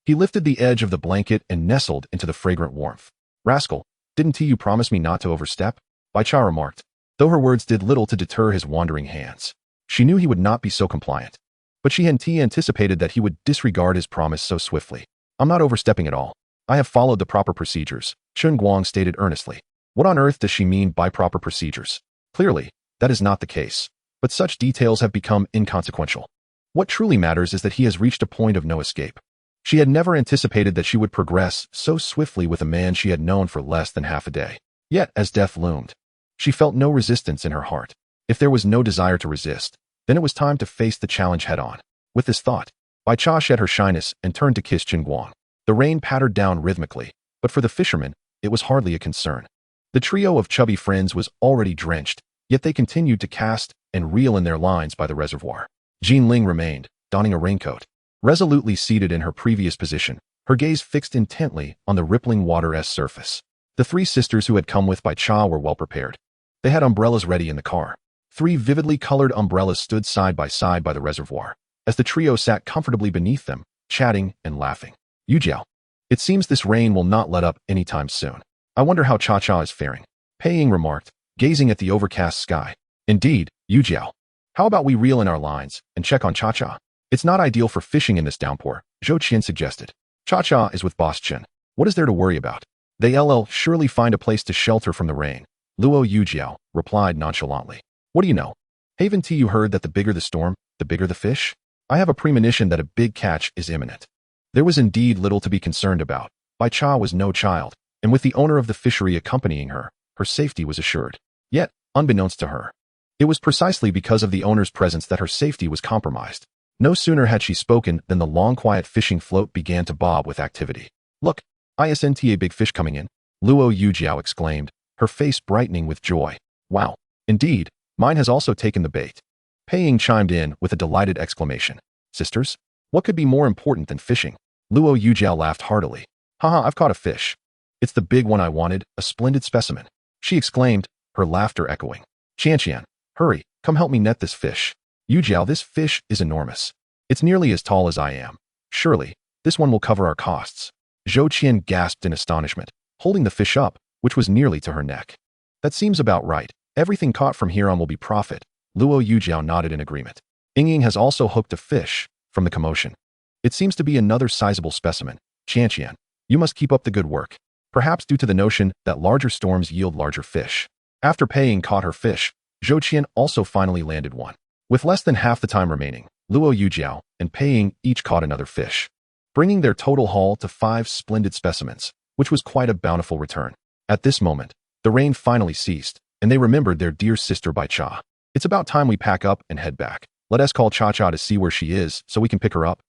he lifted the edge of the blanket and nestled into the fragrant warmth. Rascal, didn't you promise me not to overstep? Bai Cha remarked, though her words did little to deter his wandering hands. She knew he would not be so compliant, but she hadn't anticipated that he would disregard his promise so swiftly. I'm not overstepping at all. I have followed the proper procedures, Chen Guang stated earnestly. What on earth does she mean by proper procedures? Clearly, that is not the case, but such details have become inconsequential. What truly matters is that he has reached a point of no escape. She had never anticipated that she would progress so swiftly with a man she had known for less than half a day. Yet, as death loomed, she felt no resistance in her heart. If there was no desire to resist, then it was time to face the challenge head-on. With this thought, Bai Cha shed her shyness and turned to kiss Chen Guang. The rain pattered down rhythmically, but for the fishermen, it was hardly a concern. The trio of chubby friends was already drenched, yet they continued to cast and reel in their lines by the reservoir. Jean Ling remained, donning a raincoat, resolutely seated in her previous position, her gaze fixed intently on the rippling water's surface. The three sisters who had come with Bai Cha were well prepared. They had umbrellas ready in the car. 3 vividly colored umbrellas stood side by the reservoir, as the trio sat comfortably beneath them, chatting and laughing. Yujiao, it seems this rain will not let up anytime soon. I wonder how Cha is faring. Pei Ying remarked, gazing at the overcast sky. Indeed, Yujiao. How about we reel in our lines and check on Cha? It's not ideal for fishing in this downpour, Zhou Qian suggested. Cha is with Boss Chen. What is there to worry about? They'll surely find a place to shelter from the rain. Luo Yujiao replied nonchalantly. What do you know? Haven't you heard that the bigger the storm, the bigger the fish? I have a premonition that a big catch is imminent. There was indeed little to be concerned about. Bai Cha was no child, and with the owner of the fishery accompanying her, her safety was assured. Yet, unbeknownst to her, it was precisely because of the owner's presence that her safety was compromised. No sooner had she spoken than the long quiet fishing float began to bob with activity. Look, isn't a big fish coming in? Luo Yujiao exclaimed, her face brightening with joy. Wow, indeed, mine has also taken the bait. Pei Ying chimed in with a delighted exclamation. Sisters? What could be more important than fishing? Luo Yujiao laughed heartily. Haha, I've caught a fish. It's the big one I wanted, a splendid specimen. She exclaimed, her laughter echoing. Qian, hurry, come help me net this fish. Yujiao, this fish is enormous. It's nearly as tall as I am. Surely, this one will cover our costs. Zhou Qian gasped in astonishment, holding the fish up, which was nearly to her neck. That seems about right. Everything caught from here on will be profit. Luo Yujiao nodded in agreement. Ying has also hooked a fish from the commotion. It seems to be another sizable specimen. Qian, you must keep up the good work. Perhaps due to the notion that larger storms yield larger fish. After Pei Ying caught her fish, Zhou Qian also finally landed one. With less than half the time remaining, Luo Yujiao and Pei Ying each caught another fish, bringing their total haul to 5 splendid specimens, which was quite a bountiful return. At this moment, the rain finally ceased, and they remembered their dear sister Bai Cha. It's about time we pack up and head back. Let us call Cha-Cha to see where she is so we can pick her up.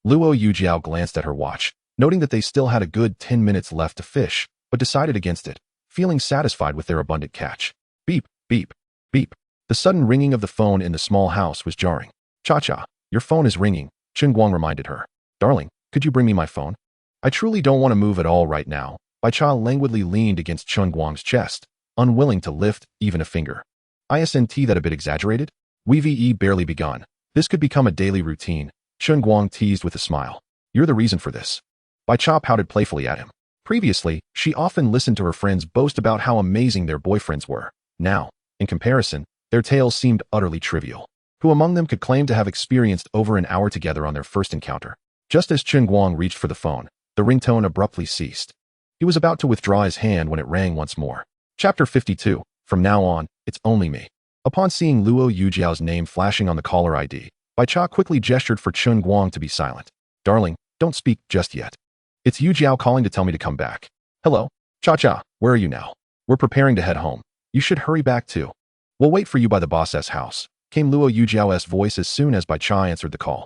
Luo Yujiao glanced at her watch, noting that they still had a good 10 minutes left to fish, but decided against it, feeling satisfied with their abundant catch. Beep, beep, beep. The sudden ringing of the phone in the small house was jarring. Cha-Cha, your phone is ringing, Chen Guang reminded her. Darling, could you bring me my phone? I truly don't want to move at all right now. Bai Cha languidly leaned against Chen Guang's chest, unwilling to lift even a finger. Isn't that a bit exaggerated? We've barely begun. This could become a daily routine, Chen Guang teased with a smile. You're the reason for this. Bai Cha pouted playfully at him. Previously, she often listened to her friends boast about how amazing their boyfriends were. Now, in comparison, their tales seemed utterly trivial. Who among them could claim to have experienced over an hour together on their first encounter? Just as Chen Guang reached for the phone, the ringtone abruptly ceased. He was about to withdraw his hand when it rang once more. Chapter 52. From now on, it's only me. Upon seeing Luo Yujiao's name flashing on the caller ID, Bai Cha quickly gestured for Chen Guang to be silent. Darling, don't speak just yet. It's Yujiao calling to tell me to come back. Hello? Cha-Cha, where are you now? We're preparing to head home. You should hurry back too. We'll wait for you by the boss's house, came Luo Yujiao's voice as soon as Bai Cha answered the call.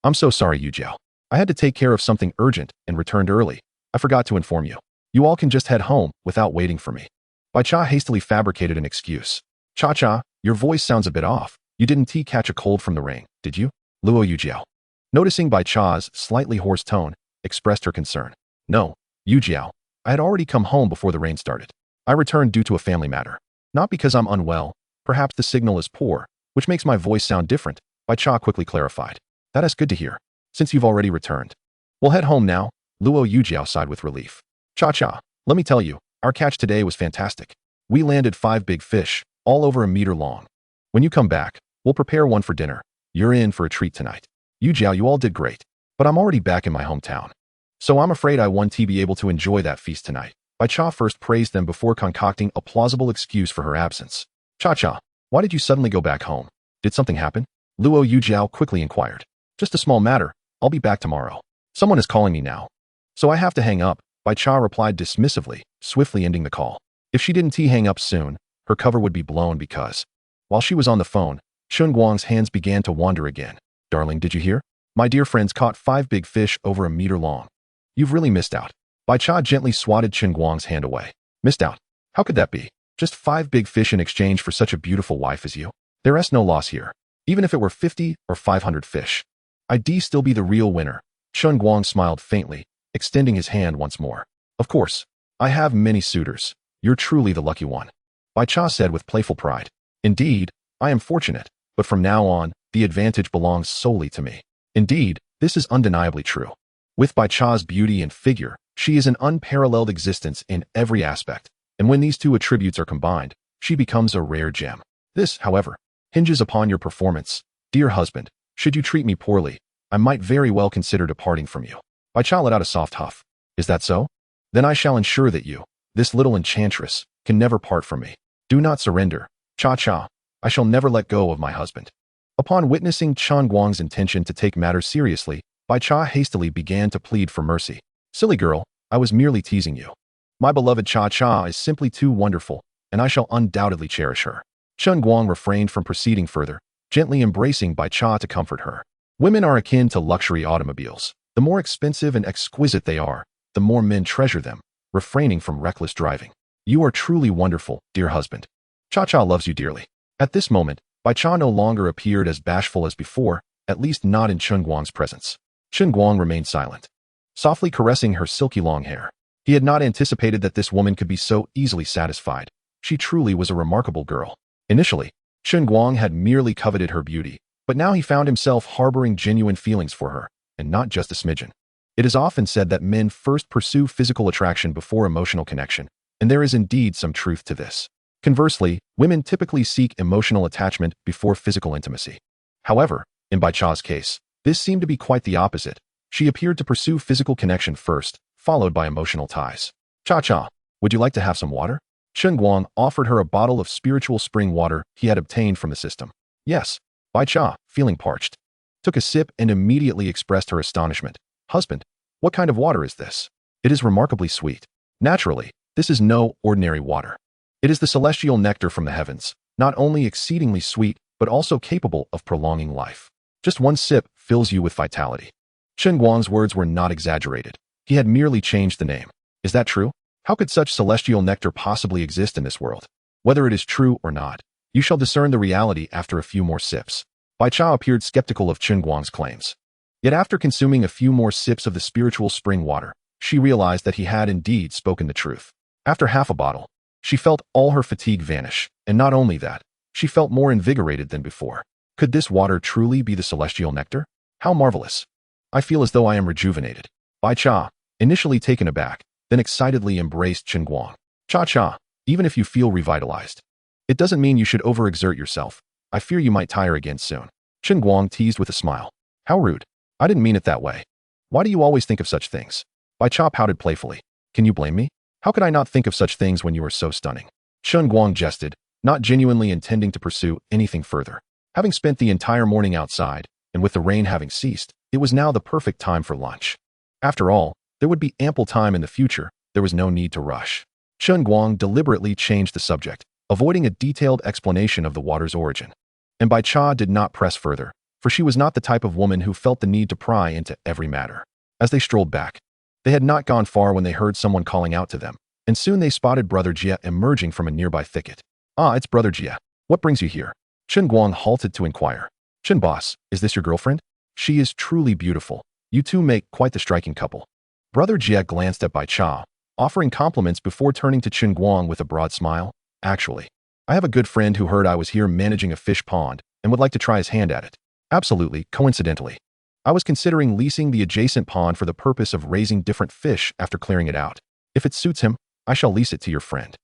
I'm so sorry, Yujiao. I had to take care of something urgent and returned early. I forgot to inform you. You all can just head home without waiting for me. Bai Cha hastily fabricated an excuse. Cha-Cha, your voice sounds a bit off. You didn't catch a cold from the rain, did you? Luo Yujiao, noticing Bai Cha's slightly hoarse tone, expressed her concern. No, Yujiao. I had already come home before the rain started. I returned due to a family matter. Not because I'm unwell. Perhaps the signal is poor, which makes my voice sound different, Bai Cha quickly clarified. That is good to hear, since you've already returned. We'll head home now, Luo Yujiao sighed with relief. Cha-Cha, let me tell you, our catch today was fantastic. We landed 5 big fish, all over a meter long. When you come back, we'll prepare one for dinner. You're in for a treat tonight. Yujiao, you all did great, but I'm already back in my hometown. So I'm afraid I won't be able to enjoy that feast tonight. Bai Cha first praised them before concocting a plausible excuse for her absence. Cha-Cha, why did you suddenly go back home? Did something happen? Luo Yujiao quickly inquired. Just a small matter. I'll be back tomorrow. Someone is calling me now. So I have to hang up, Bai Cha replied dismissively, swiftly ending the call. If she didn't hang up soon, her cover would be blown because... While she was on the phone, Chen Guang's hands began to wander again. Darling, did you hear? My dear friends caught 5 big fish over a meter long. You've really missed out. Bai Cha gently swatted Chen Guang's hand away. Missed out? How could that be? Just 5 big fish in exchange for such a beautiful wife as you? There's no loss here. Even if it were 50 or 500 fish. I'd still be the real winner. Chen Guang smiled faintly, extending his hand once more. Of course. I have many suitors. You're truly the lucky one. Bai Cha said with playful pride. Indeed, I am fortunate, but from now on, the advantage belongs solely to me. Indeed, this is undeniably true. With Bai Cha's beauty and figure, she is an unparalleled existence in every aspect, and when these 2 attributes are combined, she becomes a rare gem. This, however, hinges upon your performance. Dear husband, should you treat me poorly, I might very well consider departing from you. Bai Cha let out a soft huff. Is that so? Then I shall ensure that you, this little enchantress, can never part from me. Do not surrender. Cha-Cha, I shall never let go of my husband. Upon witnessing Chen Guang's intention to take matters seriously, Bai Cha hastily began to plead for mercy. Silly girl, I was merely teasing you. My beloved Cha-Cha is simply too wonderful, and I shall undoubtedly cherish her. Chen Guang refrained from proceeding further, gently embracing Bai Cha to comfort her. Women are akin to luxury automobiles. The more expensive and exquisite they are, the more men treasure them, refraining from reckless driving. You are truly wonderful, dear husband. Cha-Cha loves you dearly. At this moment, Bai Cha no longer appeared as bashful as before, at least not in Chen Guang's presence. Chen Guang remained silent, softly caressing her silky long hair. He had not anticipated that this woman could be so easily satisfied. She truly was a remarkable girl. Initially, Chen Guang had merely coveted her beauty, but now he found himself harboring genuine feelings for her, and not just a smidgen. It is often said that men first pursue physical attraction before emotional connection, and there is indeed some truth to this. Conversely, women typically seek emotional attachment before physical intimacy. However, in Bai Cha's case, this seemed to be quite the opposite. She appeared to pursue physical connection first, followed by emotional ties. Cha-cha, would you like to have some water? Chen Guang offered her a bottle of spiritual spring water he had obtained from the system. Yes, Bai Cha, feeling parched, took a sip and immediately expressed her astonishment. Husband, what kind of water is this? It is remarkably sweet. Naturally, this is no ordinary water. It is the celestial nectar from the heavens, not only exceedingly sweet, but also capable of prolonging life. Just one sip fills you with vitality. Chen Guang's words were not exaggerated. He had merely changed the name. Is that true? How could such celestial nectar possibly exist in this world? Whether it is true or not, you shall discern the reality after a few more sips. Bai Cha appeared skeptical of Chen Guang's claims. Yet after consuming a few more sips of the spiritual spring water, she realized that he had indeed spoken the truth. After half a bottle, she felt all her fatigue vanish, and not only that, she felt more invigorated than before. Could this water truly be the celestial nectar? How marvelous! I feel as though I am rejuvenated. Bai Cha, initially taken aback, then excitedly embraced Chen Guang. Cha-cha, even if you feel revitalized, it doesn't mean you should overexert yourself. I fear you might tire again soon. Chen Guang teased with a smile. How rude. I didn't mean it that way. Why do you always think of such things? Bai Cha pouted playfully. Can you blame me? How could I not think of such things when you are so stunning? Chen Guang jested, not genuinely intending to pursue anything further. Having spent the entire morning outside, and with the rain having ceased, it was now the perfect time for lunch. After all, there would be ample time in the future. There was no need to rush. Chen Guang deliberately changed the subject, avoiding a detailed explanation of the water's origin. And Bai Cha did not press further, for she was not the type of woman who felt the need to pry into every matter. As they strolled back, they had not gone far when they heard someone calling out to them, and soon they spotted Brother Jia emerging from a nearby thicket. Ah, it's Brother Jia. What brings you here? Chen Guang halted to inquire. Chen boss, is this your girlfriend? She is truly beautiful. You two make quite the striking couple. Brother Jia glanced at Bai Cha, offering compliments before turning to Chen Guang with a broad smile. Actually, I have a good friend who heard I was here managing a fish pond and would like to try his hand at it. Absolutely, coincidentally. I was considering leasing the adjacent pond for the purpose of raising different fish after clearing it out. If it suits him, I shall lease it to your friend.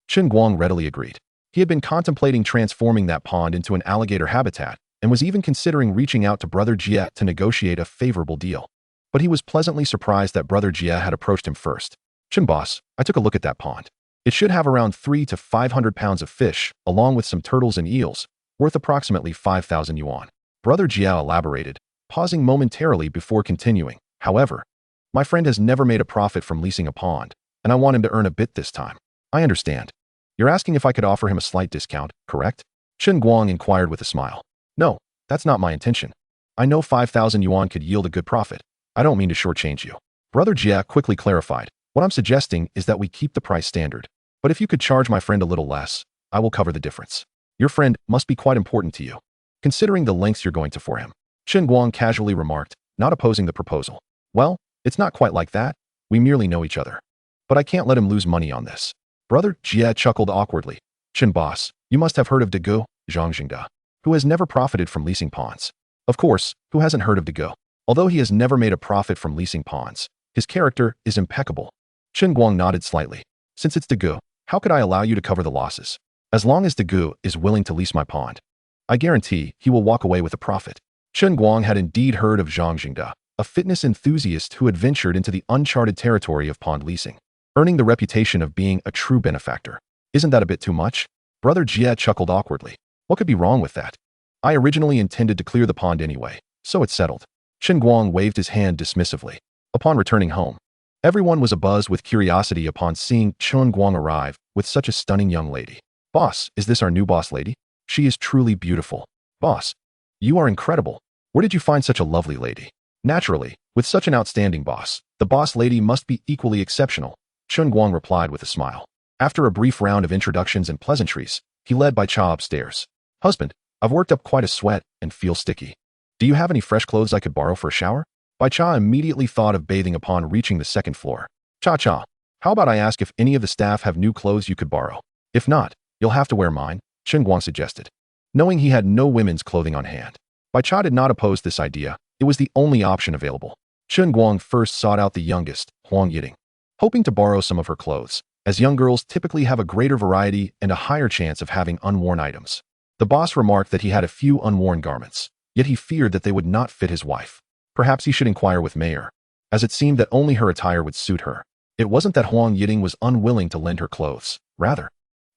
Chen Guang readily agreed. He had been contemplating transforming that pond into an alligator habitat and was even considering reaching out to Brother Jia to negotiate a favorable deal. But he was pleasantly surprised that Brother Jia had approached him first. Chen boss, I took a look at that pond. It should have around 300 to 500 pounds of fish, along with some turtles and eels, worth approximately 5,000 yuan. Brother Jia elaborated, pausing momentarily before continuing. However, my friend has never made a profit from leasing a pond, and I want him to earn a bit this time. I understand. You're asking if I could offer him a slight discount, correct? Chen Guang inquired with a smile. No, that's not my intention. I know 5,000 yuan could yield a good profit. I don't mean to shortchange you. Brother Jia quickly clarified. What I'm suggesting is that we keep the price standard. But if you could charge my friend a little less, I will cover the difference. Your friend must be quite important to you, considering the lengths you're going to for him. Chen Guang casually remarked, not opposing the proposal. Well, it's not quite like that. We merely know each other. But I can't let him lose money on this. Brother Jia chuckled awkwardly. Chen boss, you must have heard of Degu, Zhangxingda, who has never profited from leasing ponds. Of course, who hasn't heard of Degu? Although he has never made a profit from leasing ponds, his character is impeccable. Chen Guang nodded slightly. Since it's Degu, how could I allow you to cover the losses? As long as Degu is willing to lease my pond, I guarantee he will walk away with a profit. Chen Guang had indeed heard of Zhang Jingda, a fitness enthusiast who had ventured into the uncharted territory of pond leasing, earning the reputation of being a true benefactor. Isn't that a bit too much? Brother Jia chuckled awkwardly. What could be wrong with that? I originally intended to clear the pond anyway, so it's settled. Chen Guang waved his hand dismissively. Upon returning home, everyone was abuzz with curiosity upon seeing Chen Guang arrive with such a stunning young lady. Boss, is this our new boss lady? She is truly beautiful. Boss, you are incredible. Where did you find such a lovely lady? Naturally, with such an outstanding boss, the boss lady must be equally exceptional, Chen Guang replied with a smile. After a brief round of introductions and pleasantries, he led Bai Cha upstairs. Husband, I've worked up quite a sweat and feel sticky. Do you have any fresh clothes I could borrow for a shower? Bai Cha immediately thought of bathing upon reaching the second floor. Cha, how about I ask if any of the staff have new clothes you could borrow? If not, you'll have to wear mine, Chen Guang suggested. Knowing he had no women's clothing on hand, Bai Cha did not oppose this idea. It was the only option available. Chen Guang first sought out the youngest, Huang Yiting, hoping to borrow some of her clothes, as young girls typically have a greater variety and a higher chance of having unworn items. The boss remarked that he had a few unworn garments, yet he feared that they would not fit his wife. Perhaps he should inquire with Mayer, as it seemed that only her attire would suit her. It wasn't that Huang Yiting was unwilling to lend her clothes. Rather,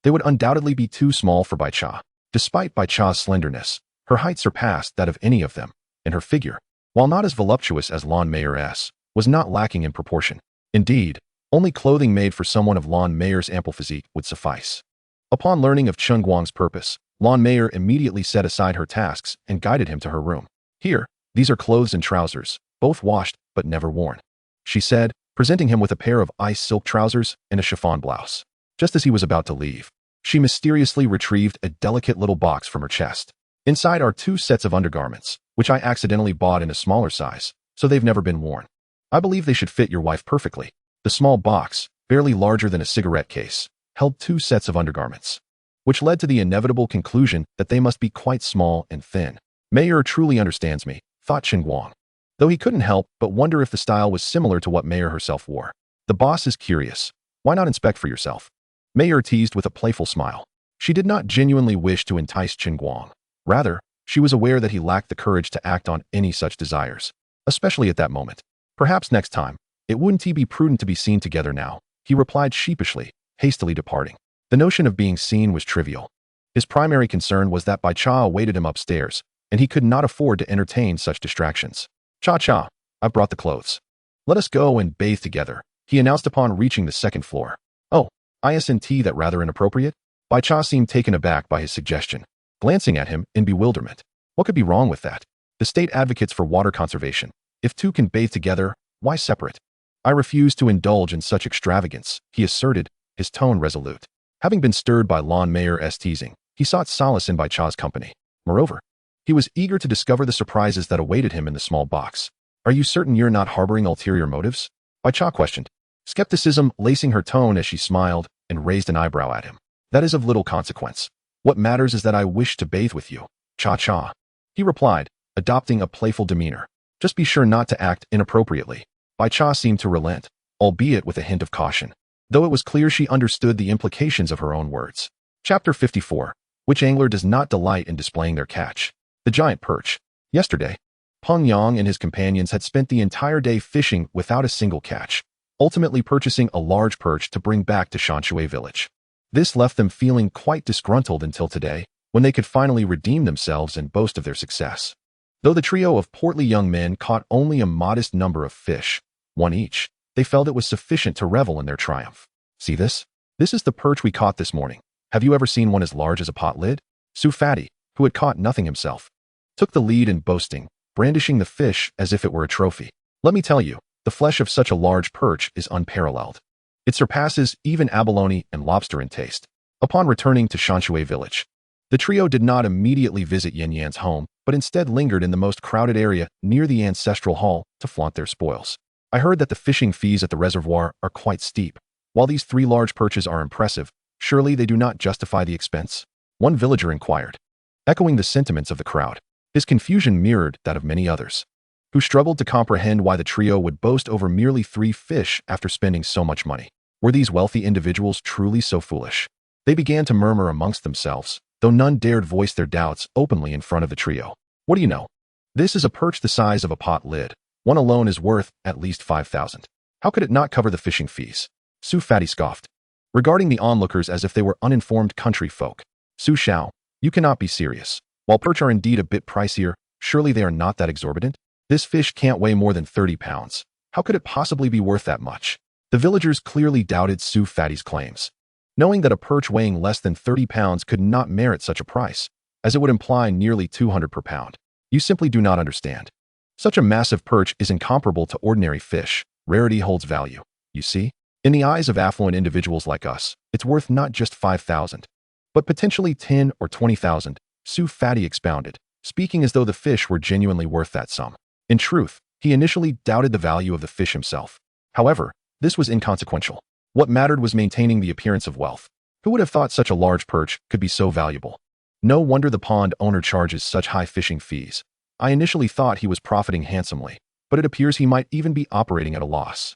they would undoubtedly be too small for Bai Cha. Despite Bai Cha's slenderness, her height surpassed that of any of them, and her figure, while not as voluptuous as Lon Mayer's, was not lacking in proportion. Indeed, only clothing made for someone of Lon Mayer's ample physique would suffice. Upon learning of Chen Guang's purpose, Lon Mayer immediately set aside her tasks and guided him to her room. Here, these are clothes and trousers, both washed but never worn, she said, presenting him with a pair of ice silk trousers and a chiffon blouse. Just as he was about to leave, she mysteriously retrieved a delicate little box from her chest. Inside are 2 sets of undergarments, which I accidentally bought in a smaller size, so they've never been worn. I believe they should fit your wife perfectly. The small box, barely larger than a cigarette case, held 2 sets of undergarments, which led to the inevitable conclusion that they must be quite small and thin. Mayer truly understands me, thought Chen Guang, though he couldn't help but wonder if the style was similar to what Mayer herself wore. The boss is curious. Why not inspect for yourself? Mayer teased with a playful smile. She did not genuinely wish to entice Chen Guang. Rather, she was aware that he lacked the courage to act on any such desires, especially at that moment. Perhaps next time, it wouldn't be prudent to be seen together now, he replied sheepishly, hastily departing. The notion of being seen was trivial. His primary concern was that Bai Cha awaited him upstairs, and he could not afford to entertain such distractions. Cha, I've brought the clothes. Let us go and bathe together, he announced upon reaching the second floor. Oh, isn't that rather inappropriate? Bai Cha seemed taken aback by his suggestion, glancing at him in bewilderment. What could be wrong with that? The state advocates for water conservation. If 2 can bathe together, why separate? I refuse to indulge in such extravagance, he asserted, his tone resolute. Having been stirred by Lon Mayer's teasing, he sought solace in Bai Cha's company. Moreover, he was eager to discover the surprises that awaited him in the small box. Are you certain you're not harboring ulterior motives? Bai Cha questioned, skepticism lacing her tone as she smiled and raised an eyebrow at him. That is of little consequence. What matters is that I wish to bathe with you. Cha, he replied, adopting a playful demeanor. Just be sure not to act inappropriately. Bai Cha seemed to relent, albeit with a hint of caution, though it was clear she understood the implications of her own words. Chapter 54. Which angler does not delight in displaying their catch? The giant perch. Yesterday, Peng Yang and his companions had spent the entire day fishing without a single catch, ultimately purchasing a large perch to bring back to Shanshui village. This left them feeling quite disgruntled until today, when they could finally redeem themselves and boast of their success. Though the trio of portly young men caught only a modest number of fish, 1 each, they felt it was sufficient to revel in their triumph. See this? This is the perch we caught this morning. Have you ever seen one as large as a pot lid? Su Fatty, who had caught nothing himself, took the lead in boasting, brandishing the fish as if it were a trophy. Let me tell you, the flesh of such a large perch is unparalleled. It surpasses even abalone and lobster in taste. Upon returning to Shanshui village, the trio did not immediately visit Yan Yan's home, but instead lingered in the most crowded area near the ancestral hall to flaunt their spoils. I heard that the fishing fees at the reservoir are quite steep. While these 3 large perches are impressive, surely they do not justify the expense? One villager inquired, echoing the sentiments of the crowd. His confusion mirrored that of many others, who struggled to comprehend why the trio would boast over merely 3 fish after spending so much money. Were these wealthy individuals truly so foolish? They began to murmur amongst themselves, though none dared voice their doubts openly in front of the trio. What do you know? This is a perch the size of a pot lid. One alone is worth at least 5,000. How could it not cover the fishing fees? Su Fatty scoffed, regarding the onlookers as if they were uninformed country folk. Su Xiao, you cannot be serious. While perch are indeed a bit pricier, surely they are not that exorbitant? This fish can't weigh more than 30 pounds. How could it possibly be worth that much? The villagers clearly doubted Su Fatty's claims, knowing that a perch weighing less than 30 pounds could not merit such a price, as it would imply nearly 200 per pound. You simply do not understand. Such a massive perch is incomparable to ordinary fish. Rarity holds value, you see? In the eyes of affluent individuals like us, it's worth not just 5,000, but potentially 10 or 20,000. Su Fatty expounded, speaking as though the fish were genuinely worth that sum. In truth, he initially doubted the value of the fish himself. However, this was inconsequential. What mattered was maintaining the appearance of wealth. Who would have thought such a large perch could be so valuable? No wonder the pond owner charges such high fishing fees. I initially thought he was profiting handsomely, but it appears he might even be operating at a loss.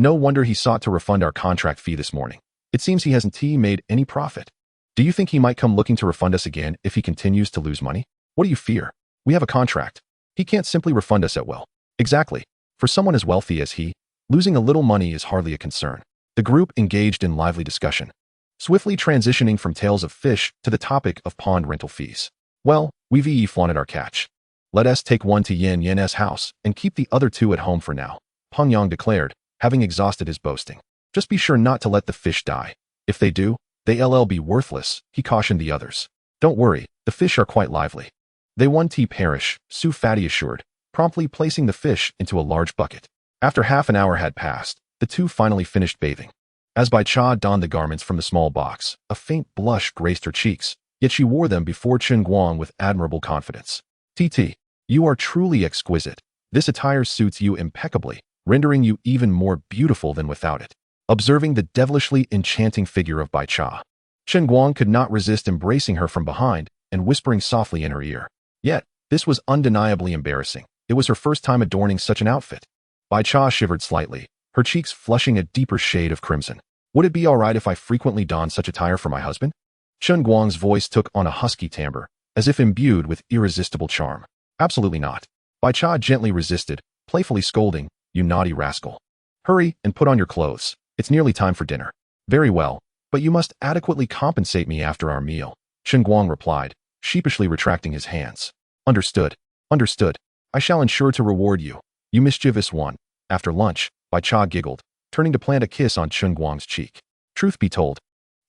No wonder he sought to refund our contract fee this morning. It seems he hasn't made any profit. Do you think he might come looking to refund us again if he continues to lose money? What do you fear? We have a contract. He can't simply refund us at will. Exactly. For someone as wealthy as he, losing a little money is hardly a concern. The group engaged in lively discussion, swiftly transitioning from tales of fish to the topic of pond rental fees. Well, we've flaunted our catch. Let us take one to Yan's house and keep the other two at home for now, Peng Yang declared, having exhausted his boasting. Just be sure not to let the fish die. If they do, they'll be worthless, he cautioned the others. Don't worry, the fish are quite lively. They won't perish, Su Fatty assured, promptly placing the fish into a large bucket. After half an hour had passed, the two finally finished bathing. As Bai Cha donned the garments from the small box, a faint blush graced her cheeks, yet she wore them before Chen Guang with admirable confidence. TT, you are truly exquisite. This attire suits you impeccably, rendering you even more beautiful than without it. Observing the devilishly enchanting figure of Bai Cha, Chen Guang could not resist embracing her from behind and whispering softly in her ear. Yet, this was undeniably embarrassing. It was her first time adorning such an outfit. Bai Cha shivered slightly, her cheeks flushing a deeper shade of crimson. Would it be all right if I frequently donned such attire for my husband? Chen Guang's voice took on a husky timbre, as if imbued with irresistible charm. Absolutely not. Bai Cha gently resisted, playfully scolding, you naughty rascal. Hurry and put on your clothes. It's nearly time for dinner. Very well, but you must adequately compensate me after our meal, Chen Guang replied, sheepishly retracting his hands. Understood. Understood. I shall ensure to reward you, you mischievous one. After lunch, Bai Cha giggled, turning to plant a kiss on Chen Guang's cheek. Truth be told,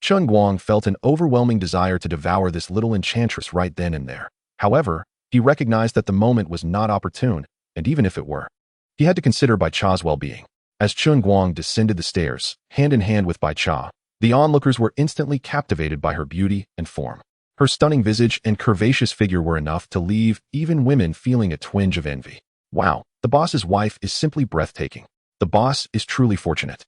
Chen Guang felt an overwhelming desire to devour this little enchantress right then and there. However, he recognized that the moment was not opportune, and even if it were, he had to consider Bai Cha's well-being. As Chen Guang descended the stairs, hand in hand with Bai Cha, the onlookers were instantly captivated by her beauty and form. Her stunning visage and curvaceous figure were enough to leave even women feeling a twinge of envy. Wow, the boss's wife is simply breathtaking. The boss is truly fortunate,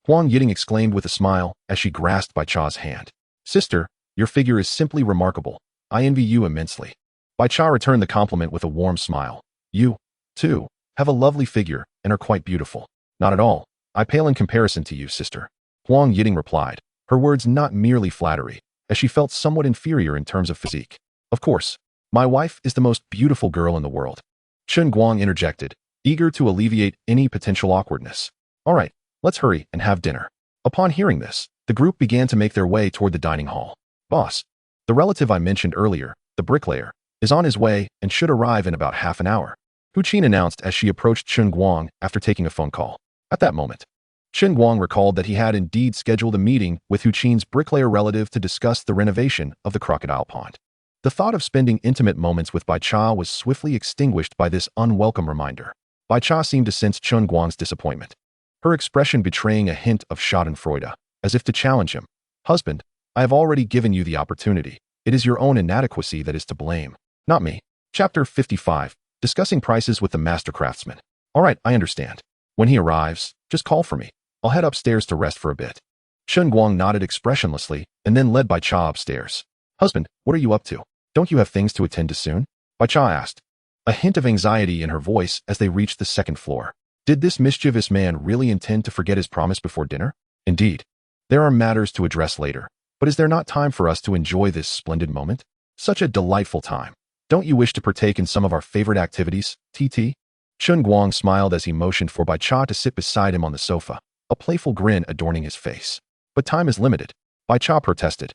Huang Yiting exclaimed with a smile as she grasped Bai Cha's hand. Sister, your figure is simply remarkable. I envy you immensely. Bai Cha returned the compliment with a warm smile. You, too, have a lovely figure and are quite beautiful. Not at all. I pale in comparison to you, sister. Huang Yiting replied, her words not merely flattery, as she felt somewhat inferior in terms of physique. Of course, my wife is the most beautiful girl in the world. Chen Guang interjected, eager to alleviate any potential awkwardness. All right, let's hurry and have dinner. Upon hearing this, the group began to make their way toward the dining hall. Boss, the relative I mentioned earlier, the bricklayer, is on his way and should arrive in about half an hour, Hu Qin announced as she approached Chen Guang after taking a phone call. At that moment, Chen Guang recalled that he had indeed scheduled a meeting with Hu Qin's bricklayer relative to discuss the renovation of the crocodile pond. The thought of spending intimate moments with Bai Cha was swiftly extinguished by this unwelcome reminder. Bai Cha seemed to sense Chen Guang's disappointment, her expression betraying a hint of schadenfreude, as if to challenge him. Husband, I have already given you the opportunity. It is your own inadequacy that is to blame, not me. Chapter 55. Discussing prices with the master craftsman. All right, I understand. When he arrives, just call for me. I'll head upstairs to rest for a bit. Chen Guang nodded expressionlessly and then led Bai Cha upstairs. Husband, what are you up to? Don't you have things to attend to soon? Bai Cha asked, a hint of anxiety in her voice as they reached the second floor. Did this mischievous man really intend to forget his promise before dinner? Indeed. There are matters to address later, but is there not time for us to enjoy this splendid moment? Such a delightful time. Don't you wish to partake in some of our favorite activities, TT? Chen Guang smiled as he motioned for Bai Cha to sit beside him on the sofa, a playful grin adorning his face. But time is limited, Bai Cha protested,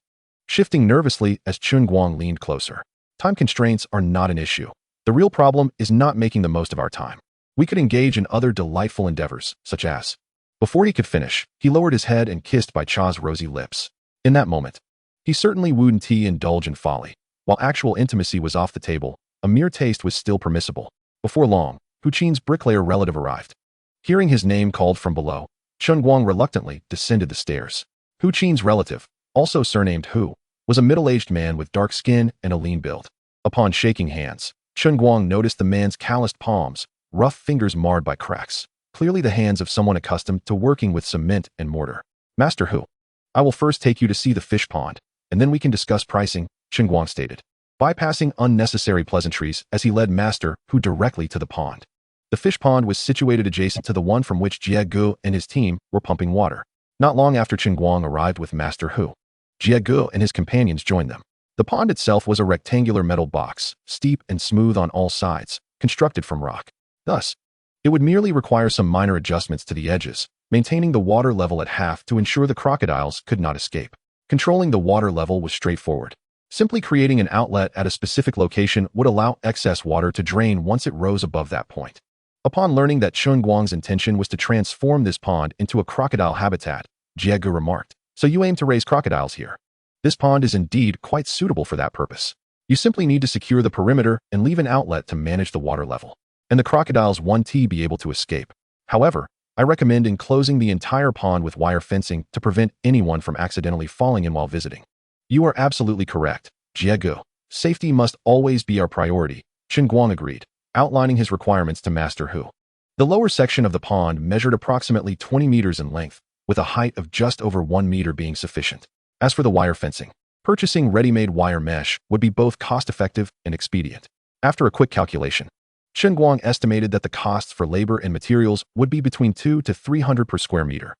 shifting nervously as Chen Guang leaned closer. Time constraints are not an issue. The real problem is not making the most of our time. We could engage in other delightful endeavors, such as... Before he could finish, he lowered his head and kissed Bai Cha's rosy lips. In that moment, he certainly wouldn't indulge in folly. While actual intimacy was off the table, a mere taste was still permissible. Before long, Hu Qin's bricklayer relative arrived. Hearing his name called from below, Chen Guang reluctantly descended the stairs. Hu Qin's relative, also surnamed Hu, was a middle-aged man with dark skin and a lean build. Upon shaking hands, Chen Guang noticed the man's calloused palms, rough fingers marred by cracks, clearly the hands of someone accustomed to working with cement and mortar. Master Hu, I will first take you to see the fish pond, and then we can discuss pricing, Chen Guang stated, bypassing unnecessary pleasantries as he led Master Hu directly to the pond. The fish pond was situated adjacent to the one from which Jie Gu and his team were pumping water. Not long after Chen Guang arrived with Master Hu, Jie Gu and his companions joined them. The pond itself was a rectangular metal box, steep and smooth on all sides, constructed from rock. Thus, it would merely require some minor adjustments to the edges, maintaining the water level at half to ensure the crocodiles could not escape. Controlling the water level was straightforward. Simply creating an outlet at a specific location would allow excess water to drain once it rose above that point. Upon learning that Chen Guang's intention was to transform this pond into a crocodile habitat, Jie Gu remarked, "So you aim to raise crocodiles here? This pond is indeed quite suitable for that purpose. You simply need to secure the perimeter and leave an outlet to manage the water level, and the crocodiles won't be able to escape. However, I recommend enclosing the entire pond with wire fencing to prevent anyone from accidentally falling in while visiting." "You are absolutely correct, Jie Gu. Safety must always be our priority," Chen Guang agreed, outlining his requirements to Master Hu. The lower section of the pond measured approximately 20 meters in length, with a height of just over 1 meter being sufficient. As for the wire fencing, purchasing ready-made wire mesh would be both cost-effective and expedient. After a quick calculation, Chen Guang estimated that the costs for labor and materials would be between 200 to 300 per square meter.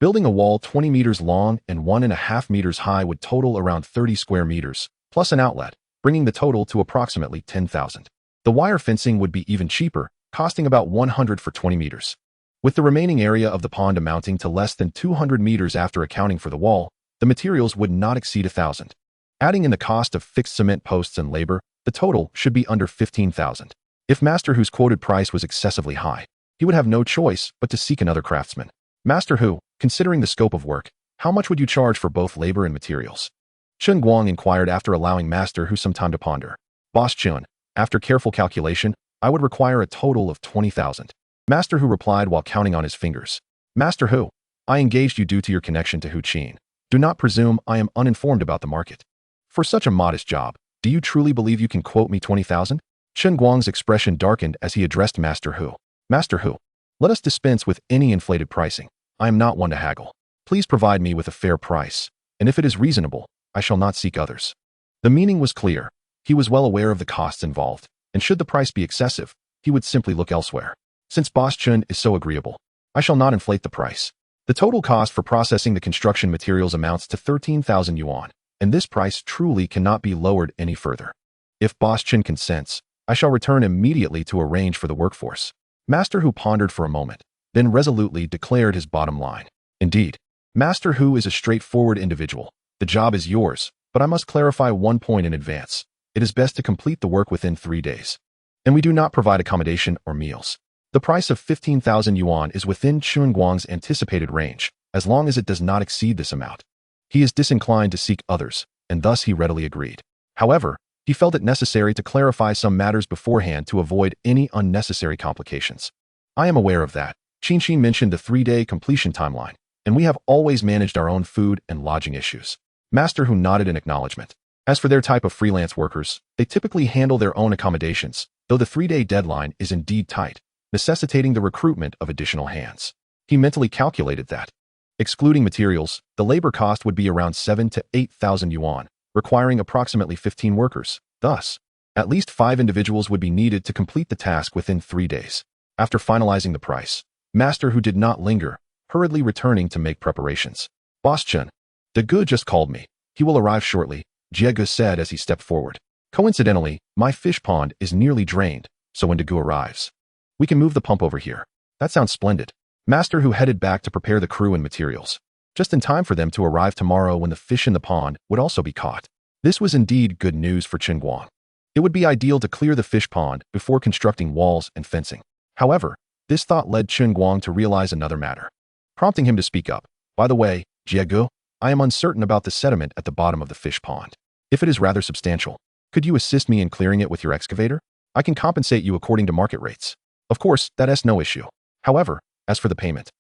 Building a wall 20 meters long and 1.5 meters high would total around 30 square meters, plus an outlet, bringing the total to approximately 10,000. The wire fencing would be even cheaper, costing about 100 for 20 meters. With the remaining area of the pond amounting to less than 200 meters after accounting for the wall, the materials would not exceed 1,000. Adding in the cost of fixed cement posts and labor, the total should be under 15,000. If Master Hu's quoted price was excessively high, he would have no choice but to seek another craftsman. "Master Hu, considering the scope of work, how much would you charge for both labor and materials?" Chen Guang inquired after allowing Master Hu some time to ponder. "Boss Chen, after careful calculation, I would require a total of 20,000. Master Hu replied while counting on his fingers. "Master Hu, I engaged you due to your connection to Hu Qin. Do not presume I am uninformed about the market. For such a modest job, do you truly believe you can quote me 20,000? Chen Guang's expression darkened as he addressed Master Hu. "Master Hu, let us dispense with any inflated pricing. I am not one to haggle. Please provide me with a fair price, and if it is reasonable, I shall not seek others." The meaning was clear. He was well aware of the costs involved, and should the price be excessive, he would simply look elsewhere. "Since Boss Chen is so agreeable, I shall not inflate the price. The total cost for processing the construction materials amounts to 13,000 yuan, and this price truly cannot be lowered any further. If Boss Chen consents, I shall return immediately to arrange for the workforce." Master Hu pondered for a moment, then resolutely declared his bottom line. "Indeed, Master Hu is a straightforward individual. The job is yours, but I must clarify one point in advance. It is best to complete the work within 3 days. And we do not provide accommodation or meals. The price of 15,000 yuan is within Chen Guang's anticipated range, as long as it does not exceed this amount. He is disinclined to seek others, and thus he readily agreed. However, he felt it necessary to clarify some matters beforehand to avoid any unnecessary complications. "I am aware of that. Qin mentioned the 3-day completion timeline, and we have always managed our own food and lodging issues." Master Hu nodded in acknowledgement. As for their type of freelance workers, they typically handle their own accommodations, though the 3-day deadline is indeed tight, necessitating the recruitment of additional hands. He mentally calculated that, excluding materials, the labor cost would be around 7,000 to 8,000 yuan, requiring approximately 15 workers. Thus, at least 5 individuals would be needed to complete the task within 3 days. After finalizing the price, Master Hu did not linger, hurriedly returning to make preparations. "Boss Chen, De Gu just called me. He will arrive shortly," Jie Gu said as he stepped forward. "Coincidentally, my fish pond is nearly drained, so when De Gu arrives, we can move the pump over here." "That sounds splendid." Master Hu headed back to prepare the crew and materials, just in time for them to arrive tomorrow when the fish in the pond would also be caught. This was indeed good news for Chen Guang. It would be ideal to clear the fish pond before constructing walls and fencing. However, this thought led Chen Guang to realize another matter, prompting him to speak up. "By the way, Jie Gu, I am uncertain about the sediment at the bottom of the fish pond. If it is rather substantial, could you assist me in clearing it with your excavator? I can compensate you according to market rates. Of course, that is no issue. However, as for the payment,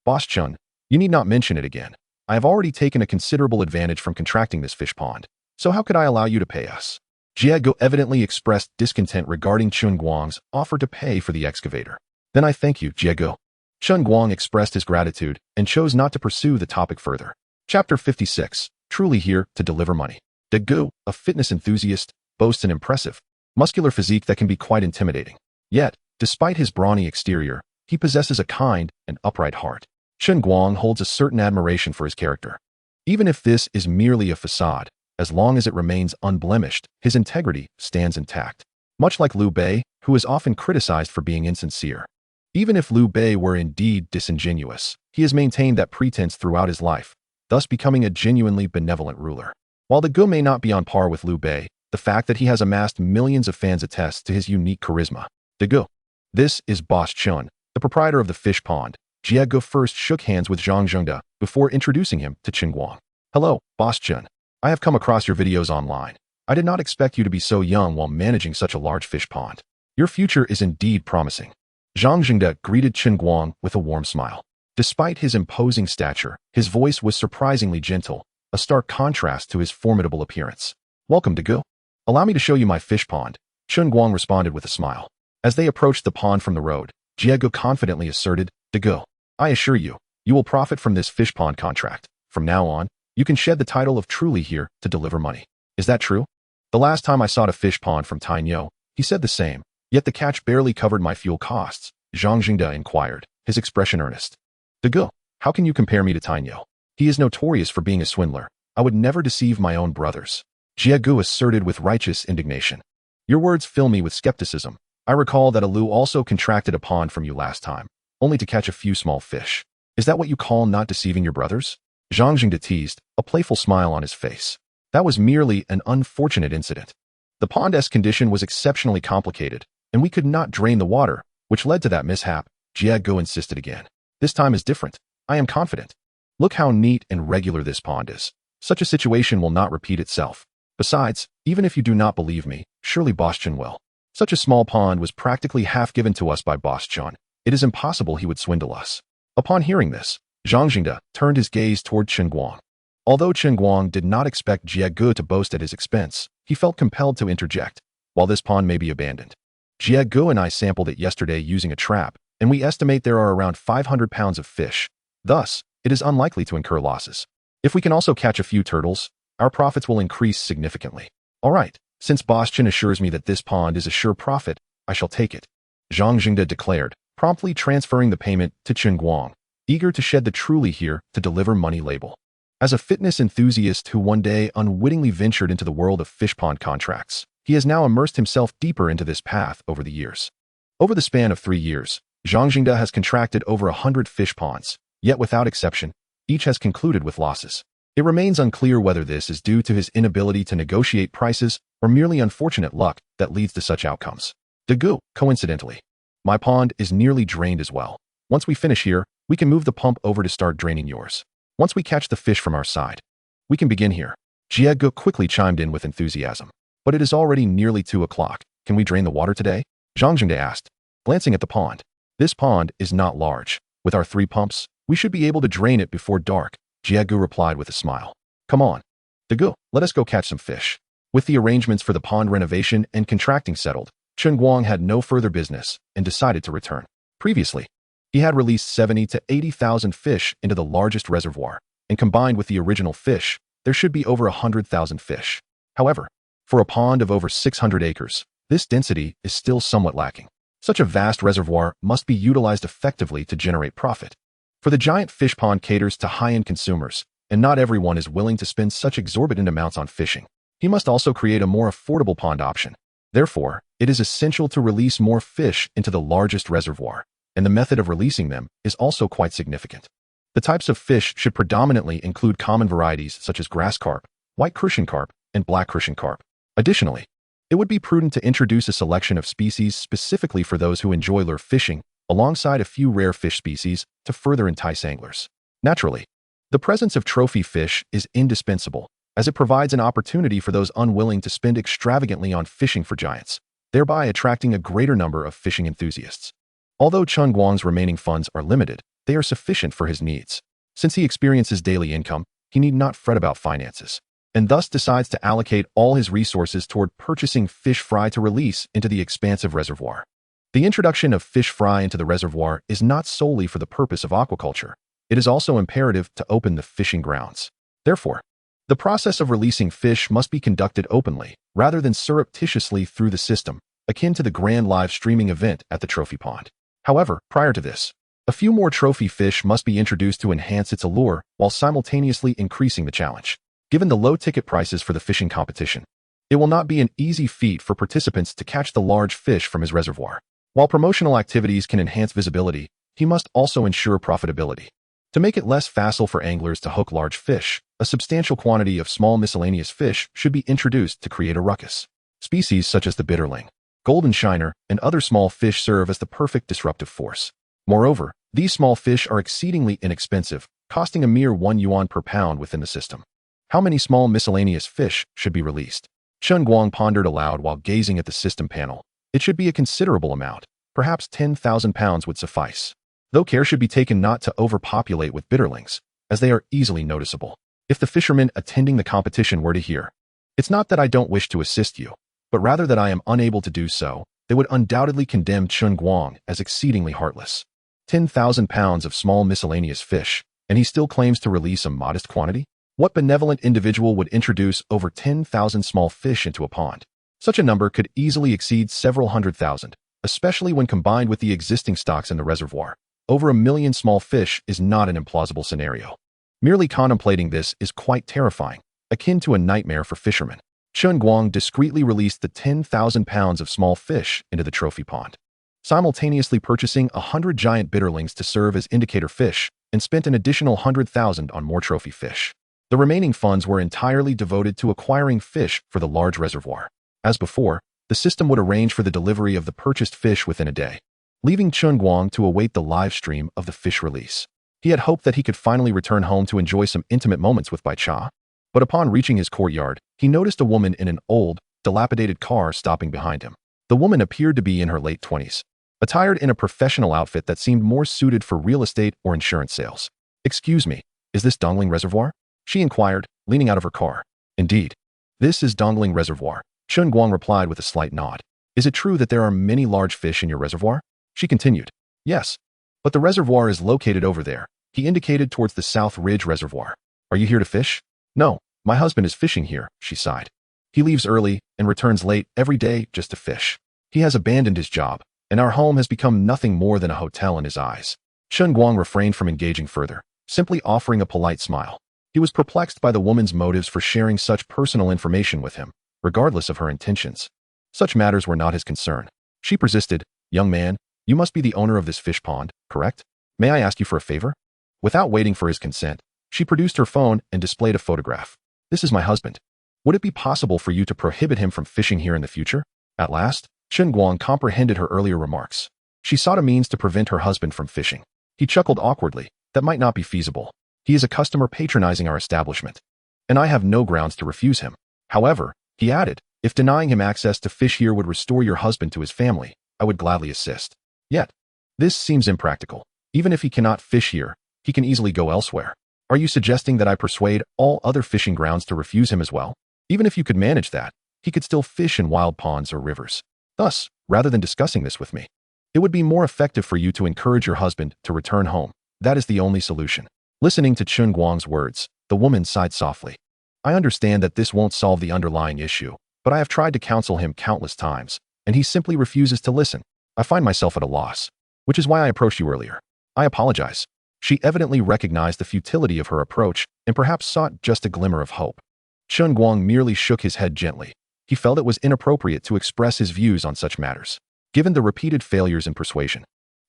Boss Chen, you need not mention it again. I have already taken a considerable advantage from contracting this fish pond. So how could I allow you to pay us? Jiego evidently expressed discontent regarding Chen Guang's offer to pay for the excavator. Then I thank you, Jiego. Chen Guang expressed his gratitude and chose not to pursue the topic further. Chapter 56. Truly here to deliver money. Jiego, a fitness enthusiast, boasts an impressive, muscular physique that can be quite intimidating. Yet, despite his brawny exterior, he possesses a kind and upright heart. Chen Guang holds a certain admiration for his character. Even if this is merely a facade, as long as it remains unblemished, his integrity stands intact. Much like Liu Bei, who is often criticized for being insincere. Even if Liu Bei were indeed disingenuous, he has maintained that pretense throughout his life, thus becoming a genuinely benevolent ruler. While the Gu may not be on par with Liu Bei, the fact that he has amassed millions of fans attests to his unique charisma. The Gu. This is Boss Chen, the proprietor of the fish pond. Jiego first shook hands with Zhang Zhengde before introducing him to Chen Guang. Hello, Boss Chen. I have come across your videos online. I did not expect you to be so young while managing such a large fish pond. Your future is indeed promising. Zhang Zhengde greeted Chen Guang with a warm smile. Despite his imposing stature, his voice was surprisingly gentle, a stark contrast to his formidable appearance. Welcome to Gu. Allow me to show you my fish pond, Chen Guang responded with a smile. As they approached the pond from the road, Jiego confidently asserted, "To Gu, I assure you, you will profit from this fish pond contract. From now on, you can shed the title of truly here to deliver money. Is that true? The last time I sought a fish pond from Tainyo, he said the same, yet the catch barely covered my fuel costs," Zhang Zhengde inquired, his expression earnest. "To Gu, how can you compare me to Tainyo? He is notorious for being a swindler. I would never deceive my own brothers," Jiego asserted with righteous indignation. "Your words fill me with skepticism. I recall that Alu also contracted a pond from you last time, only to catch a few small fish. Is that what you call not deceiving your brothers?" Zhang Zhengde teased, a playful smile on his face. That was merely an unfortunate incident. The pond's condition was exceptionally complicated, and we could not drain the water, which led to that mishap, Jiego insisted again. "This time is different. I am confident. Look how neat and regular this pond is. Such a situation will not repeat itself. Besides, even if you do not believe me, surely Boss Chen will. Such a small pond was practically half given to us by Boss Chen. It is impossible he would swindle us." Upon hearing this, Zhang Zhengde turned his gaze toward Chen Guang. Although Chen Guang did not expect Jiego to boast at his expense, he felt compelled to interject. "While this pond may be abandoned, Jiego and I sampled it yesterday using a trap, and we estimate there are around 500 pounds of fish. Thus, it is unlikely to incur losses. If we can also catch a few turtles, our profits will increase significantly. All right, since Boss Chen assures me that this pond is a sure profit, I shall take it," Zhang Zhengde declared, promptly transferring the payment to Chen Guang, eager to shed the truly here to deliver money label. As a fitness enthusiast who one day unwittingly ventured into the world of fish pond contracts, he has now immersed himself deeper into this path over the years. Over the span of 3 years, Zhang Zhengde has contracted over 100 fish ponds, yet without exception, each has concluded with losses. It remains unclear whether this is due to his inability to negotiate prices or merely unfortunate luck that leads to such outcomes. To Gu, coincidentally, my pond is nearly drained as well. Once we finish here, we can move the pump over to start draining yours. Once we catch the fish from our side, we can begin here." Jiego quickly chimed in with enthusiasm. "But it is already nearly 2 o'clock. Can we drain the water today?" Zhang Zhengde asked, glancing at the pond. "This pond is not large. With our 3 pumps, we should be able to drain it before dark," Jiego replied with a smile. "Come on. To Gu, let us go catch some fish." With the arrangements for the pond renovation and contracting settled, Chen Guang had no further business and decided to return. Previously, he had released 70 to 80,000 fish into the largest reservoir, and combined with the original fish, there should be over 100,000 fish. However, for a pond of over 600 acres, this density is still somewhat lacking. Such a vast reservoir must be utilized effectively to generate profit. For the giant fish pond caters to high-end consumers, and not everyone is willing to spend such exorbitant amounts on fishing. He must also create a more affordable pond option. Therefore, it is essential to release more fish into the largest reservoir, and the method of releasing them is also quite significant. The types of fish should predominantly include common varieties such as grass carp, white crucian carp, and black crucian carp. Additionally, it would be prudent to introduce a selection of species specifically for those who enjoy lure fishing, alongside a few rare fish species to further entice anglers. Naturally, the presence of trophy fish is indispensable, as it provides an opportunity for those unwilling to spend extravagantly on fishing for giants, thereby attracting a greater number of fishing enthusiasts. Although Chen Guang's remaining funds are limited, they are sufficient for his needs. Since he experiences daily income, he need not fret about finances. and thus decides to allocate all his resources toward purchasing fish fry to release into the expansive reservoir. The introduction of fish fry into the reservoir is not solely for the purpose of aquaculture. It is also imperative to open the fishing grounds. Therefore, the process of releasing fish must be conducted openly, rather than surreptitiously through the system, akin to the grand live streaming event at the trophy pond. However, prior to this, a few more trophy fish must be introduced to enhance its allure while simultaneously increasing the challenge. Given the low ticket prices for the fishing competition, it will not be an easy feat for participants to catch the large fish from his reservoir. While promotional activities can enhance visibility, he must also ensure profitability. To make it less facile for anglers to hook large fish, a substantial quantity of small miscellaneous fish should be introduced to create a ruckus. Species such as the bitterling, golden shiner, and other small fish serve as the perfect disruptive force. Moreover, these small fish are exceedingly inexpensive, costing a mere 1 yuan per pound within the system. How many small miscellaneous fish should be released? Chen Guang pondered aloud while gazing at the system panel. It should be a considerable amount. Perhaps 10,000 pounds would suffice. Though care should be taken not to overpopulate with bitterlings, as they are easily noticeable. If the fishermen attending the competition were to hear, "It's not that I don't wish to assist you, but rather that I am unable to do so," they would undoubtedly condemn Chen Guang as exceedingly heartless. 10,000 pounds of small miscellaneous fish, and he still claims to release a modest quantity? What benevolent individual would introduce over 10,000 small fish into a pond? Such a number could easily exceed several 100,000, especially when combined with the existing stocks in the reservoir. Over 1 million small fish is not an implausible scenario. Merely contemplating this is quite terrifying, akin to a nightmare for fishermen. Chen Guang discreetly released the 10,000 pounds of small fish into the trophy pond, simultaneously purchasing 100 giant bitterlings to serve as indicator fish, and spent an additional 100,000 on more trophy fish. The remaining funds were entirely devoted to acquiring fish for the large reservoir. As before, the system would arrange for the delivery of the purchased fish within a day, leaving Chen Guang to await the live stream of the fish release. He had hoped that he could finally return home to enjoy some intimate moments with Bai Cha, but upon reaching his courtyard, he noticed a woman in an old, dilapidated car stopping behind him. The woman appeared to be in her late 20s, attired in a professional outfit that seemed more suited for real estate or insurance sales. "Excuse me, is this Dongling Reservoir?" she inquired, leaning out of her car. "Indeed. This is Dongling Reservoir," Chen Guang replied with a slight nod. "Is it true that there are many large fish in your reservoir?" She continued. "Yes. But the reservoir is located over there." He indicated towards the South Ridge Reservoir. "Are you here to fish?" "No, my husband is fishing here," she sighed. "He leaves early and returns late every day just to fish. He has abandoned his job, and our home has become nothing more than a hotel in his eyes." Chen Guang refrained from engaging further, simply offering a polite smile. He was perplexed by the woman's motives for sharing such personal information with him, regardless of her intentions. Such matters were not his concern. She persisted. "Young man, you must be the owner of this fish pond, correct? May I ask you for a favor?" Without waiting for his consent, she produced her phone and displayed a photograph. "This is my husband. Would it be possible for you to prohibit him from fishing here in the future?" At last, Chen Guang comprehended her earlier remarks. She sought a means to prevent her husband from fishing. He chuckled awkwardly. "That might not be feasible. He is a customer patronizing our establishment, and I have no grounds to refuse him. However," he added, "if denying him access to fish here would restore your husband to his family, I would gladly assist. Yet, this seems impractical. Even if he cannot fish here, he can easily go elsewhere. Are you suggesting that I persuade all other fishing grounds to refuse him as well? Even if you could manage that, he could still fish in wild ponds or rivers. Thus, rather than discussing this with me, it would be more effective for you to encourage your husband to return home. That is the only solution." Listening to Chen Guang's words, the woman sighed softly. "I understand that this won't solve the underlying issue, but I have tried to counsel him countless times, and he simply refuses to listen. I find myself at a loss, which is why I approached you earlier. I apologize." She evidently recognized the futility of her approach and perhaps sought just a glimmer of hope. Chen Guang merely shook his head gently. He felt it was inappropriate to express his views on such matters, given the repeated failures in persuasion.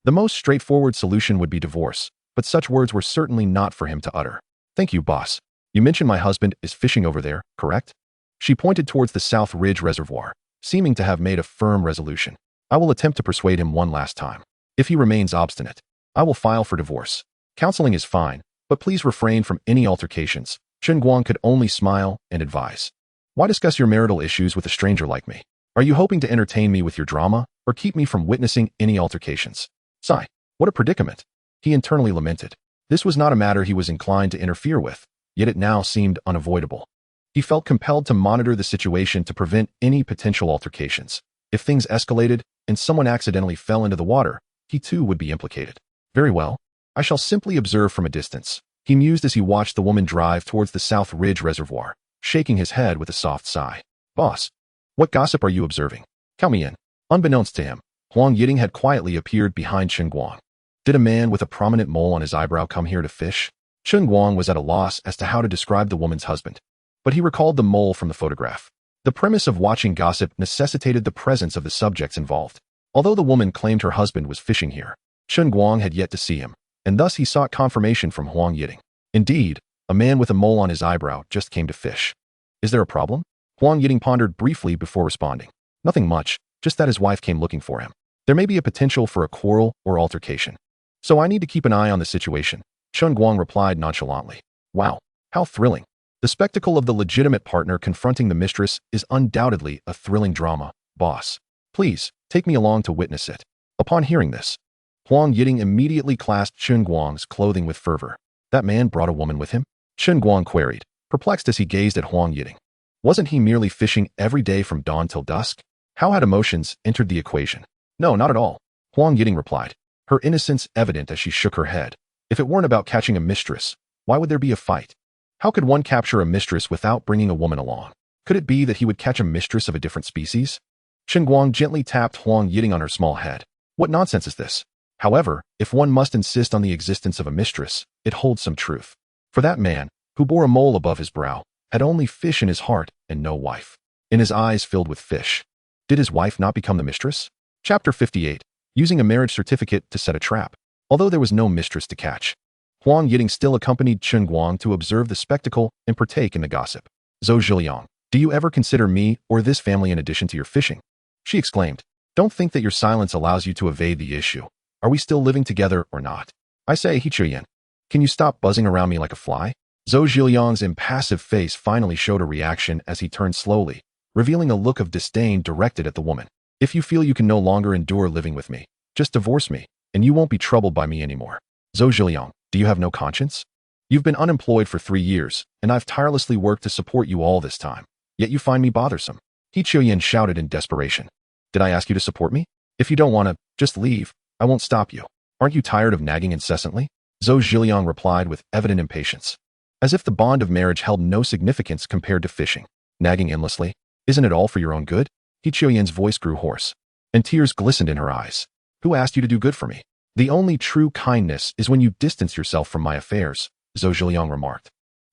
The most straightforward solution would be divorce, but such words were certainly not for him to utter. "Thank you, boss. You mentioned my husband is fishing over there, correct?" She pointed towards the South Ridge Reservoir, seeming to have made a firm resolution. "I will attempt to persuade him one last time. If he remains obstinate, I will file for divorce. Counseling is fine, but please refrain from any altercations." Chen Guang could only smile and advise. "Why discuss your marital issues with a stranger like me? Are you hoping to entertain me with your drama, or keep me from witnessing any altercations?" Sigh. What a predicament. He internally lamented. This was not a matter he was inclined to interfere with, yet it now seemed unavoidable. He felt compelled to monitor the situation to prevent any potential altercations. If things escalated and someone accidentally fell into the water, he too would be implicated. Very well. I shall simply observe from a distance, he mused as he watched the woman drive towards the South Ridge Reservoir, shaking his head with a soft sigh. Boss, what gossip are you observing? Count me in. Unbeknownst to him, Huang Yiting had quietly appeared behind Chen Guang. Did a man with a prominent mole on his eyebrow come here to fish? Chen Guang was at a loss as to how to describe the woman's husband, but he recalled the mole from the photograph. The premise of watching gossip necessitated the presence of the subjects involved. Although the woman claimed her husband was fishing here, Chen Guang had yet to see him, and thus he sought confirmation from Huang Yiting. Indeed, a man with a mole on his eyebrow just came to fish. Is there a problem? Huang Yiting pondered briefly before responding. Nothing much, just that his wife came looking for him. There may be a potential for a quarrel or altercation. So I need to keep an eye on the situation, Chen Guang replied nonchalantly. Wow, how thrilling. The spectacle of the legitimate partner confronting the mistress is undoubtedly a thrilling drama, boss. Please, take me along to witness it. Upon hearing this, Huang Yiting immediately clasped Chen Guang's clothing with fervor. That man brought a woman with him? Chen Guang queried, perplexed as he gazed at Huang Yiting. Wasn't he merely fishing every day from dawn till dusk? How had emotions entered the equation? No, not at all, Huang Yiting replied, her innocence evident as she shook her head. If it weren't about catching a mistress, why would there be a fight? How could one capture a mistress without bringing a woman along? Could it be that he would catch a mistress of a different species? Chen Guang gently tapped Huang Yiting on her small head. What nonsense is this? However, if one must insist on the existence of a mistress, it holds some truth. For that man, who bore a mole above his brow, had only fish in his heart and no wife. In his eyes filled with fish. Did his wife not become the mistress? Chapter 58. Using a marriage certificate to set a trap. Although there was no mistress to catch, Huang Yiting still accompanied Chen Guang to observe the spectacle and partake in the gossip. Zhou Zhiliang, do you ever consider me or this family in addition to your fishing? She exclaimed. Don't think that your silence allows you to evade the issue. Are we still living together or not? I say, He Chuyan, can you stop buzzing around me like a fly? Zhou Zhiliang's impassive face finally showed a reaction as he turned slowly, revealing a look of disdain directed at the woman. If you feel you can no longer endure living with me, just divorce me, and you won't be troubled by me anymore. Zhou Zhiliang, do you have no conscience? You've been unemployed for 3 years, and I've tirelessly worked to support you all this time. Yet you find me bothersome. He Chuyan shouted in desperation. Did I ask you to support me? If you don't want to, just leave. I won't stop you. Aren't you tired of nagging incessantly? Zhou Zhiliang replied with evident impatience, as if the bond of marriage held no significance compared to fishing. Nagging endlessly? Isn't it all for your own good? He Chuyan's voice grew hoarse, and tears glistened in her eyes. Who asked you to do good for me? The only true kindness is when you distance yourself from my affairs, Zhou Zhiliang remarked,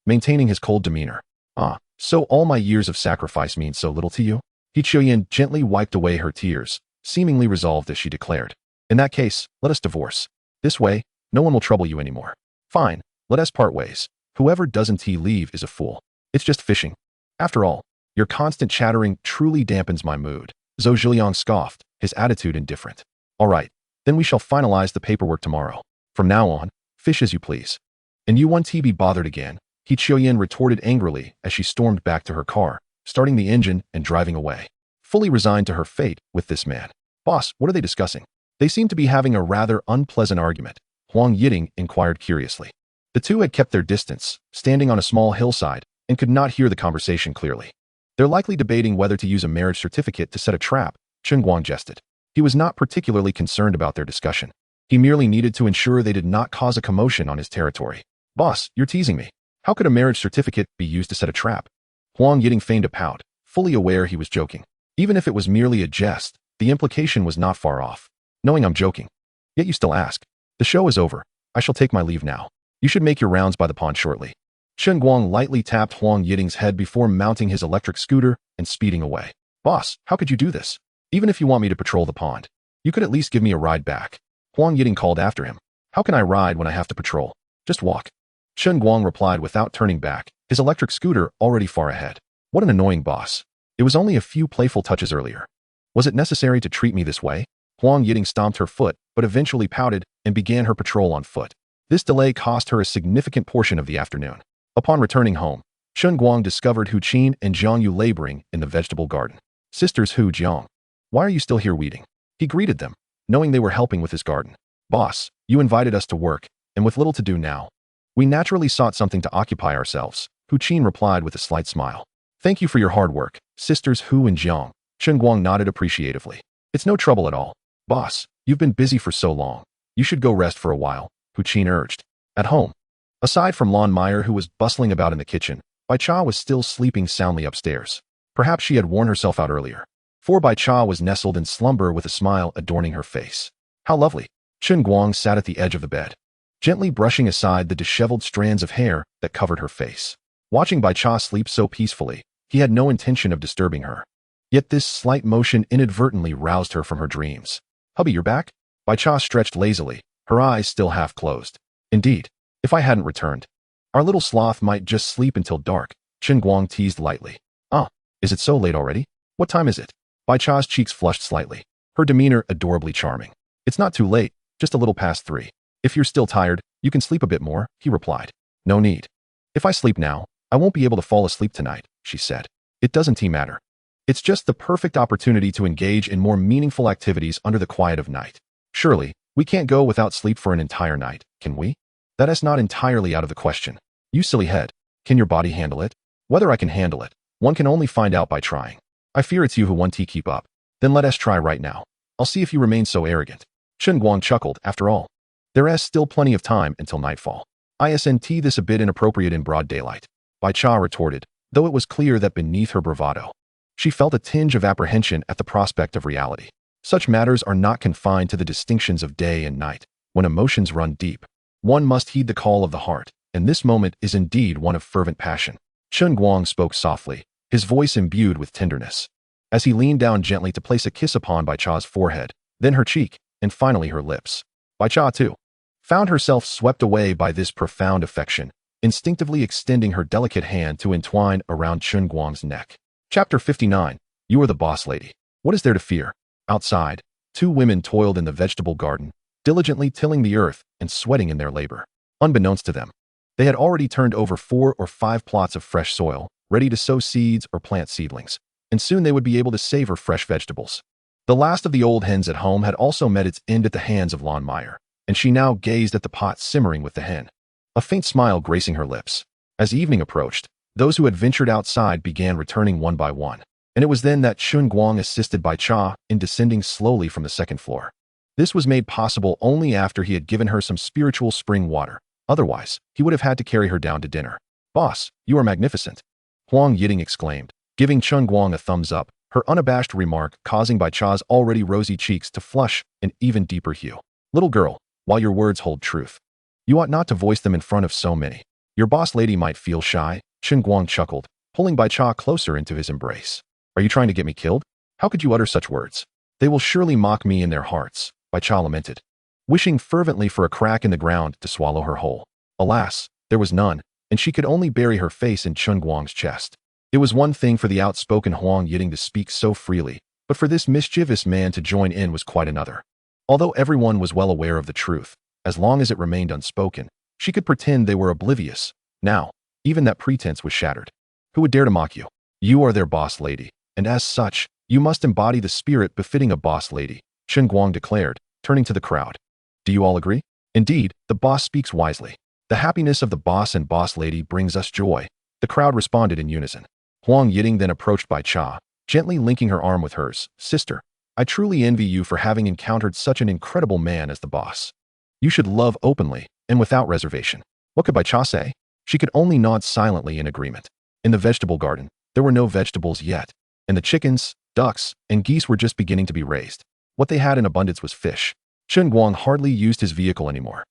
maintaining his cold demeanor. Ah, so all my years of sacrifice mean so little to you? He Chuyan gently wiped away her tears, seemingly resolved as she declared. In that case, let us divorce. This way, no one will trouble you anymore. Fine, let us part ways. Whoever doesn't leave is a fool. It's just fishing. After all, your constant chattering truly dampens my mood. Zhou Zhiliang scoffed, his attitude indifferent. All right, then we shall finalize the paperwork tomorrow. From now on, fish as you please. And you won't be bothered again, He Chuyan retorted angrily as she stormed back to her car, starting the engine and driving away, fully resigned to her fate with this man. Boss, what are they discussing? They seem to be having a rather unpleasant argument, Huang Yiting inquired curiously. The two had kept their distance, standing on a small hillside, and could not hear the conversation clearly. They're likely debating whether to use a marriage certificate to set a trap, Chen Guang jested. He was not particularly concerned about their discussion. He merely needed to ensure they did not cause a commotion on his territory. Boss, you're teasing me. How could a marriage certificate be used to set a trap? Huang Yiting feigned a pout, fully aware he was joking. Even if it was merely a jest, the implication was not far off. Knowing I'm joking. Yet you still ask. The show is over. I shall take my leave now. You should make your rounds by the pond shortly. Chen Guang lightly tapped Huang Yiting's head before mounting his electric scooter and speeding away. Boss, how could you do this? Even if you want me to patrol the pond, you could at least give me a ride back. Huang Yiting called after him. How can I ride when I have to patrol? Just walk. Chen Guang replied without turning back, his electric scooter already far ahead. What an annoying boss. It was only a few playful touches earlier. Was it necessary to treat me this way? Huang Yiting stomped her foot, but eventually pouted and began her patrol on foot. This delay cost her a significant portion of the afternoon. Upon returning home, Chen Guang discovered Hu Qin and Jiang Yu laboring in the vegetable garden. Sisters Hu Jiang, why are you still here weeding? He greeted them, knowing they were helping with his garden. Boss, you invited us to work, and with little to do now, we naturally sought something to occupy ourselves, Hu Qin replied with a slight smile. Thank you for your hard work, sisters Hu and Jiang. Chen Guang nodded appreciatively. It's no trouble at all. Boss, you've been busy for so long. You should go rest for a while, Hu Qin urged. At home. Aside from Lon Meyer, who was bustling about in the kitchen, Bai Cha was still sleeping soundly upstairs. Perhaps she had worn herself out earlier. For Bai Cha was nestled in slumber with a smile adorning her face. How lovely. Chen Guang sat at the edge of the bed, gently brushing aside the disheveled strands of hair that covered her face. Watching Bai Cha sleep so peacefully, he had no intention of disturbing her. Yet this slight motion inadvertently roused her from her dreams. Hubby, you're back? Bai Cha stretched lazily, her eyes still half closed. Indeed, if I hadn't returned, our little sloth might just sleep until dark, Chen Guang teased lightly. Ah, is it so late already? What time is it? Bai Cha's cheeks flushed slightly, her demeanor adorably charming. It's not too late, just a little past 3. If you're still tired, you can sleep a bit more, he replied. No need. If I sleep now, I won't be able to fall asleep tonight, she said. It doesn't matter. It's just the perfect opportunity to engage in more meaningful activities under the quiet of night. Surely, we can't go without sleep for an entire night, can we? That is not entirely out of the question. You silly head. Can your body handle it? Whether I can handle it, one can only find out by trying. I fear it's you who won't keep up. Then let us try right now. I'll see if you remain so arrogant. Chen Guang chuckled. After all, there is still plenty of time until nightfall. Isn't this a bit inappropriate in broad daylight? Bai Cha retorted, though it was clear that beneath her bravado, she felt a tinge of apprehension at the prospect of reality. Such matters are not confined to the distinctions of day and night. When emotions run deep, one must heed the call of the heart, and this moment is indeed one of fervent passion. Chen Guang spoke softly, his voice imbued with tenderness, as he leaned down gently to place a kiss upon Bai Cha's forehead, then her cheek, and finally her lips. Bai Cha, too, found herself swept away by this profound affection, instinctively extending her delicate hand to entwine around Chen Guang's neck. Chapter 59. You are the boss lady. What is there to fear? Outside, 2 women toiled in the vegetable garden, diligently tilling the earth and sweating in their labor. Unbeknownst to them, they had already turned over 4 or 5 plots of fresh soil, ready to sow seeds or plant seedlings, and soon they would be able to savor fresh vegetables. The last of the old hens at home had also met its end at the hands of Lon Meyer, and she now gazed at the pot simmering with the hen, a faint smile gracing her lips. As evening approached, those who had ventured outside began returning one by one, and it was then that Chen Guang assisted Bai Cha in descending slowly from the 2nd floor. This was made possible only after he had given her some spiritual spring water. Otherwise, he would have had to carry her down to dinner. Boss, you are magnificent, Huang Yiting exclaimed, giving Chen Guang a thumbs up, her unabashed remark causing Bai Cha's already rosy cheeks to flush an even deeper hue. Little girl, while your words hold truth, you ought not to voice them in front of so many. Your boss lady might feel shy, Chen Guang chuckled, pulling Bai Cha closer into his embrace. Are you trying to get me killed? How could you utter such words? They will surely mock me in their hearts, Bai Cha lamented, wishing fervently for a crack in the ground to swallow her whole. Alas, there was none, and she could only bury her face in Chen Guang's chest. It was one thing for the outspoken Huang Yiting to speak so freely, but for this mischievous man to join in was quite another. Although everyone was well aware of the truth, as long as it remained unspoken, she could pretend they were oblivious. Now, even that pretense was shattered. Who would dare to mock you? You are their boss lady, and as such, you must embody the spirit befitting a boss lady, Chen Guang declared, turning to the crowd. Do you all agree? Indeed, the boss speaks wisely. The happiness of the boss and boss lady brings us joy. The crowd responded in unison. Huang Yiting then approached Bai Cha, gently linking her arm with hers. Sister, I truly envy you for having encountered such an incredible man as the boss. You should love openly and without reservation. What could Bai Cha say? She could only nod silently in agreement. In the vegetable garden, there were no vegetables yet, and the chickens, ducks, and geese were just beginning to be raised. What they had in abundance was fish. Chen Guang hardly used his vehicle anymore.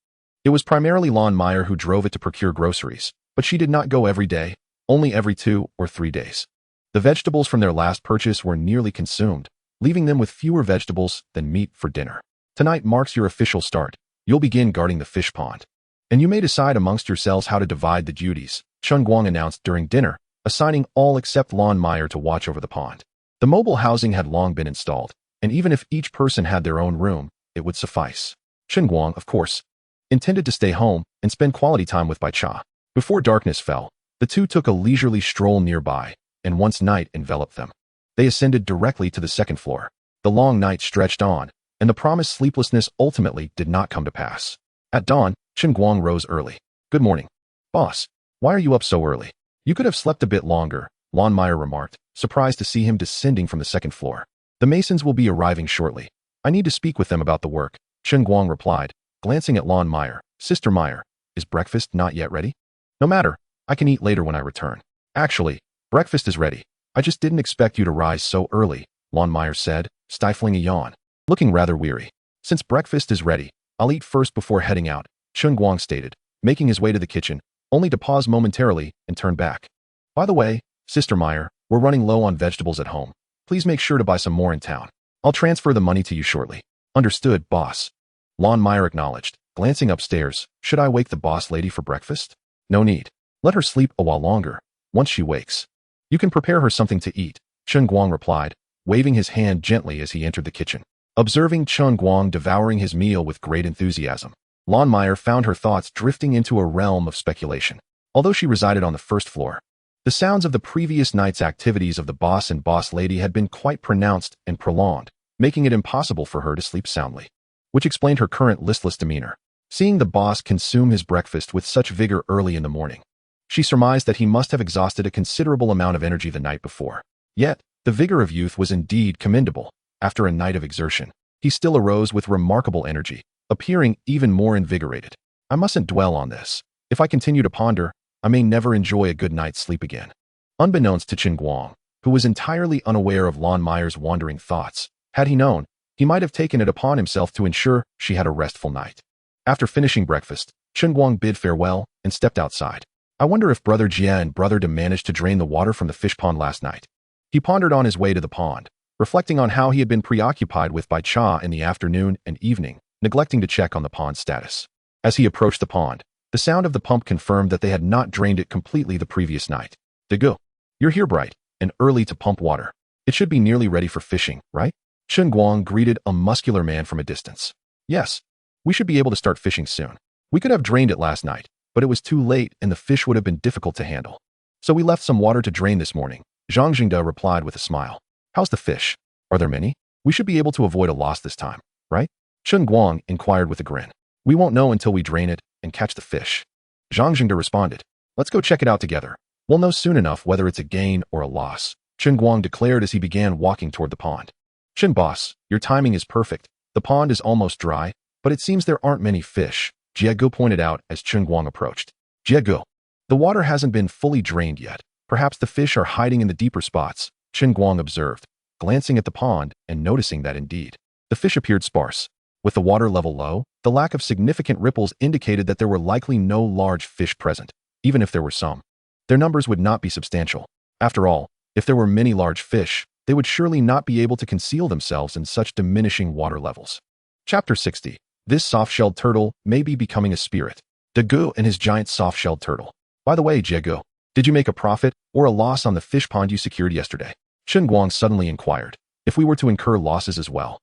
It was primarily Lon Meyer who drove it to procure groceries, but she did not go every day, only every 2 or 3 days. The vegetables from their last purchase were nearly consumed, leaving them with fewer vegetables than meat for dinner. Tonight marks your official start. You'll begin guarding the fish pond. And you may decide amongst yourselves how to divide the duties, Chen Guang announced during dinner, assigning all except Lon Meyer to watch over the pond. The mobile housing had long been installed, and even if each person had their own room, it would suffice. Chen Guang, of course, intended to stay home and spend quality time with Bai Cha. Before darkness fell, the two took a leisurely stroll nearby, and once night enveloped them, they ascended directly to the 2nd floor. The long night stretched on, and the promised sleeplessness ultimately did not come to pass. At dawn, Chen Guang rose early. Good morning. Boss, why are you up so early? You could have slept a bit longer, Lon Meyer remarked, surprised to see him descending from the second floor. The masons will be arriving shortly. I need to speak with them about the work, Chen Guang replied, glancing at Lon Meyer. Sister Meyer, is breakfast not yet ready? No matter, I can eat later when I return. Actually, breakfast is ready. I just didn't expect you to rise so early, Lon Meyer said, stifling a yawn. Looking rather weary. Since breakfast is ready, I'll eat first before heading out, Chen Guang stated, making his way to the kitchen, only to pause momentarily and turn back. By the way, Sister Meyer, we're running low on vegetables at home. Please make sure to buy some more in town. I'll transfer the money to you shortly. Understood, boss. Lon Meyer acknowledged, glancing upstairs. Should I wake the boss lady for breakfast? No need. Let her sleep a while longer. Once she wakes, you can prepare her something to eat, Chen Guang replied, waving his hand gently as he entered the kitchen. Observing Chen Guang devouring his meal with great enthusiasm, Lon Meyer found her thoughts drifting into a realm of speculation. Although she resided on the first floor, the sounds of the previous night's activities of the boss and boss lady had been quite pronounced and prolonged, making it impossible for her to sleep soundly, which explained her current listless demeanor. Seeing the boss consume his breakfast with such vigor early in the morning, she surmised that he must have exhausted a considerable amount of energy the night before. Yet, the vigor of youth was indeed commendable. After a night of exertion, he still arose with remarkable energy, appearing even more invigorated. I mustn't dwell on this. If I continue to ponder, I may never enjoy a good night's sleep again. Unbeknownst to Chen Guang, who was entirely unaware of Lon Meyer's wandering thoughts, had he known, he might have taken it upon himself to ensure she had a restful night. After finishing breakfast, Chen Guang bid farewell and stepped outside. I wonder if Brother Jia and Brother De managed to drain the water from the fish pond last night. He pondered on his way to the pond, reflecting on how he had been preoccupied with Bai Cha in the afternoon and evening, neglecting to check on the pond's status. As he approached the pond, the sound of the pump confirmed that they had not drained it completely the previous night. Dagu, you're here bright and early to pump water. It should be nearly ready for fishing, right? Chen Guang greeted a muscular man from a distance. Yes, we should be able to start fishing soon. We could have drained it last night, but it was too late and the fish would have been difficult to handle. So we left some water to drain this morning, Zhang Jingda replied with a smile. How's the fish? Are there many? We should be able to avoid a loss this time, right? Chen Guang inquired with a grin. We won't know until we drain it and catch the fish. Zhang Jingda responded. Let's go check it out together. We'll know soon enough whether it's a gain or a loss, Chen Guang declared as he began walking toward the pond. Chen boss, your timing is perfect. The pond is almost dry, but it seems there aren't many fish, Jiegu pointed out as Chen Guang approached. Jiegu, the water hasn't been fully drained yet. Perhaps the fish are hiding in the deeper spots, Chen Guang observed, glancing at the pond and noticing that indeed, the fish appeared sparse. With the water level low, the lack of significant ripples indicated that there were likely no large fish present. Even if there were some, their numbers would not be substantial. After all, if there were many large fish, they would surely not be able to conceal themselves in such diminishing water levels. Chapter 60. This soft-shelled turtle may be becoming a spirit. Dagu and his giant soft-shelled turtle. By the way, Jiegu, did you make a profit or a loss on the fish pond you secured yesterday? Chen Guang suddenly inquired. If we were to incur losses as well,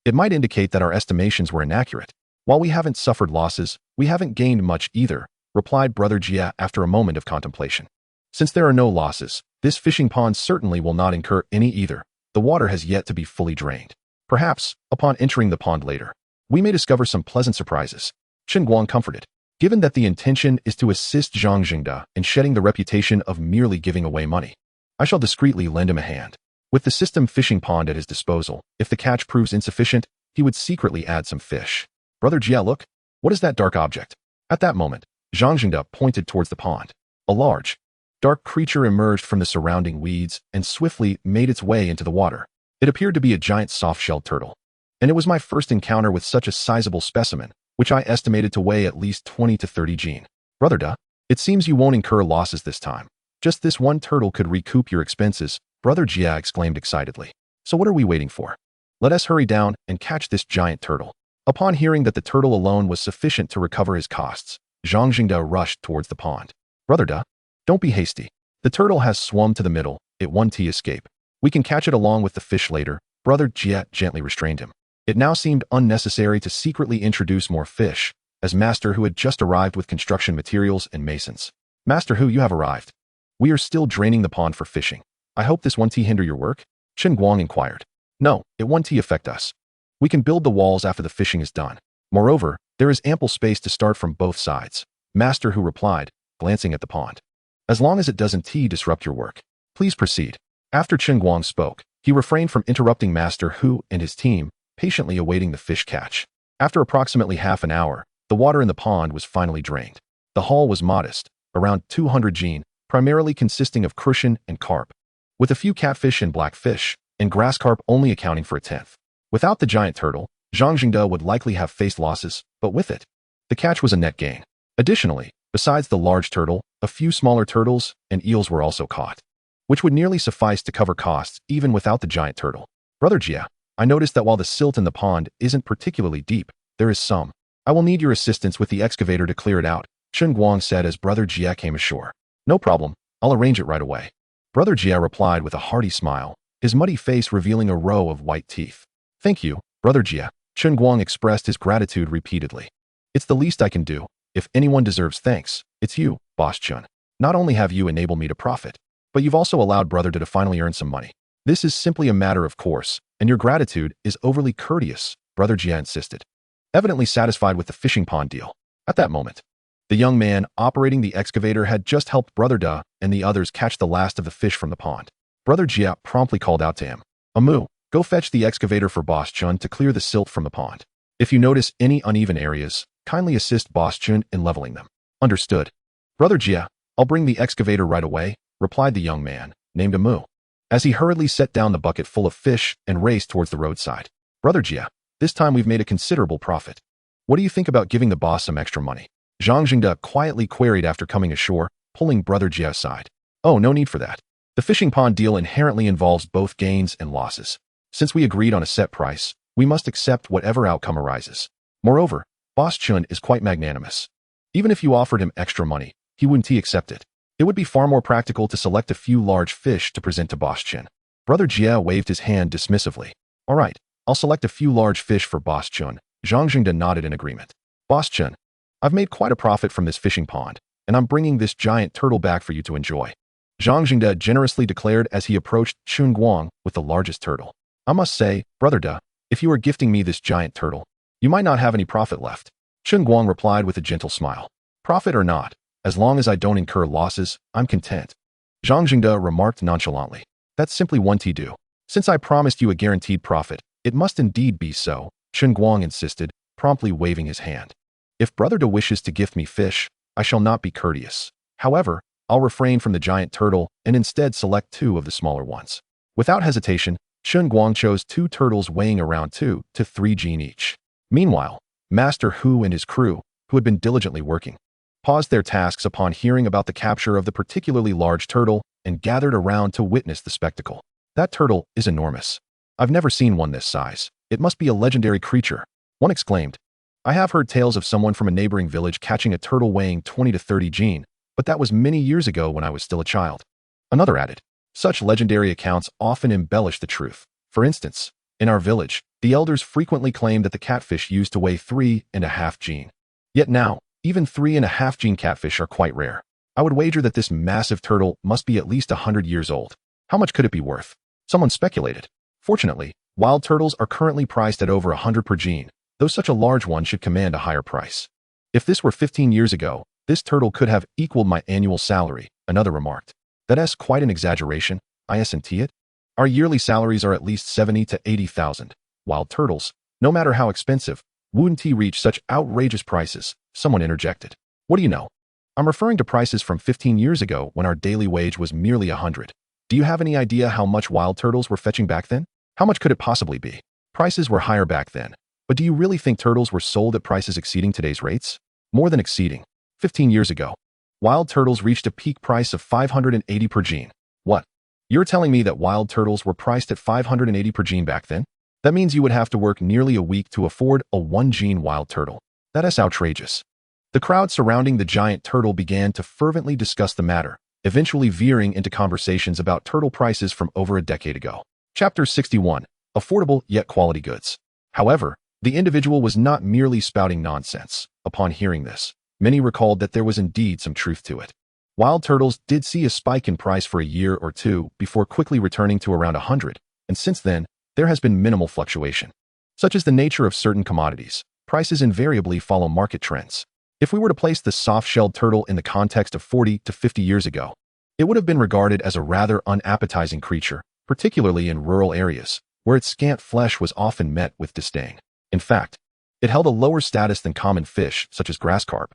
it might indicate that our estimations were inaccurate. While we haven't suffered losses, we haven't gained much either, replied Brother Jia after a moment of contemplation. Since there are no losses, this fishing pond certainly will not incur any either. The water has yet to be fully drained. Perhaps, upon entering the pond later, we may discover some pleasant surprises. Chen Guang comforted. Given that the intention is to assist Zhang Jingda in shedding the reputation of merely giving away money, I shall discreetly lend him a hand. With the system fishing pond at his disposal, if the catch proves insufficient, he would secretly add some fish. Brother Jia, look. What is that dark object? At that moment, Zhang Jingda pointed towards the pond. A large, dark creature emerged from the surrounding weeds and swiftly made its way into the water. It appeared to be a giant soft-shelled turtle. And it was my first encounter with such a sizable specimen, which I estimated to weigh at least 20 to 30 jin. Brother Da, it seems you won't incur losses this time. Just this one turtle could recoup your expenses, Brother Jia exclaimed excitedly. So what are we waiting for? Let us hurry down and catch this giant turtle. Upon hearing that the turtle alone was sufficient to recover his costs, Zhang Jingda rushed towards the pond. Brother Da, don't be hasty. The turtle has swum to the middle, it won T escape. We can catch it along with the fish later. Brother Jia gently restrained him. It now seemed unnecessary to secretly introduce more fish, as Master Hu had just arrived with construction materials and masons. Master Hu, you have arrived. We are still draining the pond for fishing. I hope this won't hinder your work? Chen Guang inquired. No, it won't affect us. We can build the walls after the fishing is done. Moreover, there is ample space to start from both sides. Master Hu replied, glancing at the pond. As long as it doesn't disrupt your work. Please proceed. After Chen Guang spoke, he refrained from interrupting Master Hu and his team, patiently awaiting the fish catch. After approximately half an hour, the water in the pond was finally drained. The haul was modest, around 200 jin, primarily consisting of crucian and carp, with a few catfish and blackfish, and grass carp only accounting for a tenth. Without the giant turtle, Zhang Jingde would likely have faced losses, but with it, the catch was a net gain. Additionally, besides the large turtle, a few smaller turtles and eels were also caught, which would nearly suffice to cover costs even without the giant turtle. Brother Jia, I noticed that while the silt in the pond isn't particularly deep, there is some. I will need your assistance with the excavator to clear it out, Chen Guang said as Brother Jia came ashore. No problem, I'll arrange it right away. Brother Jia replied with a hearty smile, his muddy face revealing a row of white teeth. Thank you, Brother Jia. Chen Guang expressed his gratitude repeatedly. It's the least I can do. If anyone deserves thanks, it's you, Boss Chen. Not only have you enabled me to profit, but you've also allowed Brother to finally earn some money. This is simply a matter of course, and your gratitude is overly courteous, Brother Jia insisted, evidently satisfied with the fishing pond deal. At that moment, the young man operating the excavator had just helped Brother Da and the others catch the last of the fish from the pond. Brother Jia promptly called out to him, Amu, go fetch the excavator for Boss Chen to clear the silt from the pond. If you notice any uneven areas, kindly assist Boss Chen in leveling them. Understood. Brother Jia, I'll bring the excavator right away, replied the young man, named Amu, as he hurriedly set down the bucket full of fish and raced towards the roadside. Brother Jia, this time we've made a considerable profit. What do you think about giving the boss some extra money? Zhang Jingde quietly queried after coming ashore, pulling Brother Jia aside. Oh, no need for that. The fishing pond deal inherently involves both gains and losses. Since we agreed on a set price, we must accept whatever outcome arises. Moreover, Boss Chen is quite magnanimous. Even if you offered him extra money, he wouldn't accept it. It would be far more practical to select a few large fish to present to Boss Chen. Brother Jia waved his hand dismissively. All right, I'll select a few large fish for Boss Chen. Zhang Jingde nodded in agreement. Boss Chen, I've made quite a profit from this fishing pond, and I'm bringing this giant turtle back for you to enjoy. Zhang Jingde generously declared as he approached Chen Guang with the largest turtle. I must say, Brother Da, if you are gifting me this giant turtle, you might not have any profit left. Chen Guang replied with a gentle smile. Profit or not, as long as I don't incur losses, I'm content. Zhang Jingde remarked nonchalantly. That's simply one to do. Since I promised you a guaranteed profit, it must indeed be so, Chen Guang insisted, promptly waving his hand. If Brother Da wishes to gift me fish, I shall not be courteous. However, I'll refrain from the giant turtle and instead select 2 of the smaller ones. Without hesitation, Chen Guang chose 2 turtles weighing around 2 to 3 jin each. Meanwhile, Master Hu and his crew, who had been diligently working, paused their tasks upon hearing about the capture of the particularly large turtle and gathered around to witness the spectacle. That turtle is enormous. I've never seen one this size. It must be a legendary creature, one exclaimed. I have heard tales of someone from a neighboring village catching a turtle weighing 20 to 30 jin, but that was many years ago when I was still a child. Another added. Such legendary accounts often embellish the truth. For instance, in our village, the elders frequently claim that the catfish used to weigh 3.5 jin. Yet now, even 3.5 jin catfish are quite rare. I would wager that this massive turtle must be at least 100 years old. How much could it be worth? Someone speculated. Fortunately, wild turtles are currently priced at over 100 per jin, though such a large one should command a higher price. If this were 15 years ago, this turtle could have equaled my annual salary, another remarked. That's quite an exaggeration, isn't it? Our yearly salaries are at least 70 to 80,000. Wild turtles, no matter how expensive, wouldn't reach such outrageous prices, someone interjected. What do you know? I'm referring to prices from 15 years ago when our daily wage was merely 100. Do you have any idea how much wild turtles were fetching back then? How much could it possibly be? Prices were higher back then, but do you really think turtles were sold at prices exceeding today's rates? More than exceeding. 15 years ago, wild turtles reached a peak price of 580 per jin. What? You're telling me that wild turtles were priced at 580 per jin back then? That means you would have to work nearly a week to afford a 1 jin wild turtle. That is outrageous. The crowd surrounding the giant turtle began to fervently discuss the matter, eventually veering into conversations about turtle prices from over a decade ago. Chapter 61. Affordable yet quality goods. However, the individual was not merely spouting nonsense. Upon hearing this, many recalled that there was indeed some truth to it. Wild turtles did see a spike in price for a year or two before quickly returning to around 100, and since then, there has been minimal fluctuation. Such is the nature of certain commodities. Prices invariably follow market trends. If we were to place the soft-shelled turtle in the context of 40 to 50 years ago, It would have been regarded as a rather unappetizing creature, particularly in rural areas, where its scant flesh was often met with disdain. In fact, it held a lower status than common fish such as grass carp,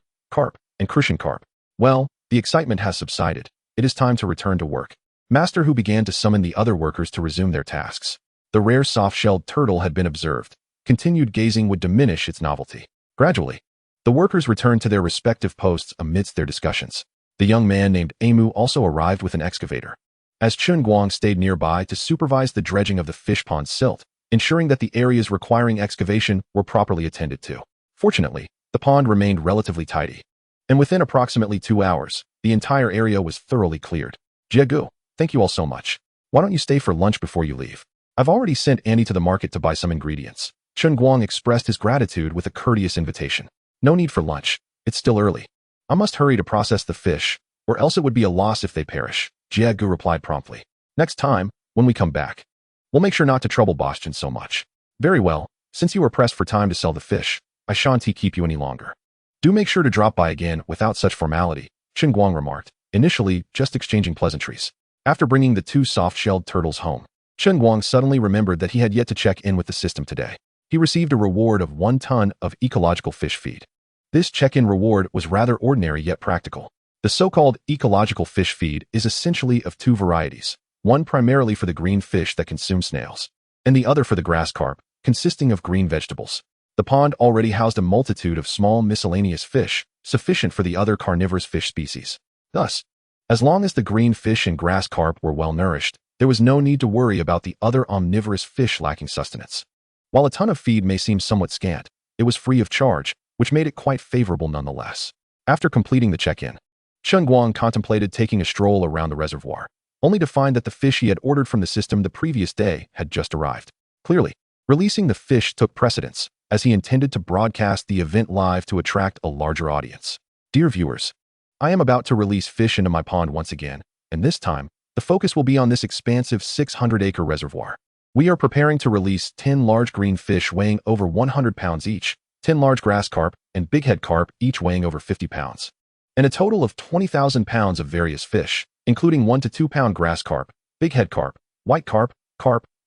and crucian carp. Well, the excitement has subsided. It is time to return to work. Master Hu began to summon the other workers to resume their tasks. The rare soft-shelled turtle had been observed. Continued gazing would diminish its novelty. Gradually, the workers returned to their respective posts amidst their discussions. The young man named Amu also arrived with an excavator. As Chen Guang stayed nearby to supervise the dredging of the fish pond silt, ensuring that the areas requiring excavation were properly attended to. Fortunately, the pond remained relatively tidy, and within approximately 2 hours, the entire area was thoroughly cleared. Jiegu, thank you all so much. Why don't you stay for lunch before you leave? I've already sent Annie to the market to buy some ingredients. Chen Guang expressed his gratitude with a courteous invitation. No need for lunch. It's still early. I must hurry to process the fish, or else it would be a loss if they perish. Jiegu replied promptly. Next time, when we come back, we'll make sure not to trouble Bastian so much. Very well, since you are pressed for time to sell the fish, I shan't keep you any longer. Do make sure to drop by again without such formality, Chen Guang remarked, initially just exchanging pleasantries. After bringing the 2 soft-shelled turtles home, Chen Guang suddenly remembered that he had yet to check in with the system today. He received a reward of 1 ton of ecological fish feed. This check-in reward was rather ordinary yet practical. The so-called ecological fish feed is essentially of 2 varieties, one primarily for the green fish that consume snails, and the other for the grass carp, consisting of green vegetables. The pond already housed a multitude of small miscellaneous fish, sufficient for the other carnivorous fish species. Thus, as long as the green fish and grass carp were well nourished, there was no need to worry about the other omnivorous fish lacking sustenance. While a ton of feed may seem somewhat scant, it was free of charge, which made it quite favorable nonetheless. After completing the check-in, Chen Guang contemplated taking a stroll around the reservoir, only to find that the fish he had ordered from the system the previous day had just arrived. Clearly, releasing the fish took precedence, as he intended to broadcast the event live to attract a larger audience. Dear viewers, I am about to release fish into my pond once again, and this time, the focus will be on this expansive 600-acre reservoir. We are preparing to release 10 large green fish weighing over 100 pounds each, 10 large grass carp, and bighead carp each weighing over 50 pounds, and a total of 20,000 pounds of various fish, including 1 to 2 pound grass carp, bighead carp, white carp,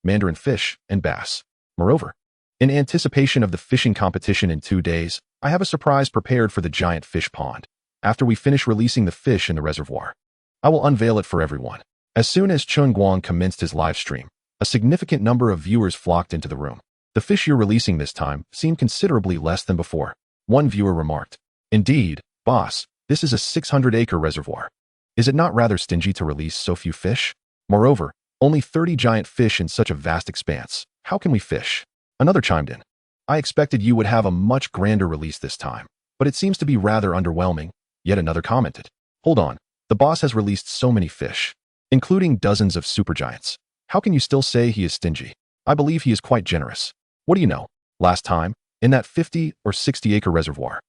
mandarin fish, and bass. Moreover, in anticipation of the fishing competition in 2 days, I have a surprise prepared for the giant fish pond. After we finish releasing the fish in the reservoir, I will unveil it for everyone. As soon as Chen Guang commenced his live stream, a significant number of viewers flocked into the room. The fish you're releasing this time seem considerably less than before. One viewer remarked, Indeed, boss, this is a 600-acre reservoir. Is it not rather stingy to release so few fish? Moreover, only 30 giant fish in such a vast expanse. How can we fish? Another chimed in. I expected you would have a much grander release this time, but it seems to be rather underwhelming. Yet another commented. Hold on, the boss has released so many fish, including dozens of supergiants. How can you still say he is stingy? I believe he is quite generous. What do you know? Last time, in that 50 or 60-acre reservoir,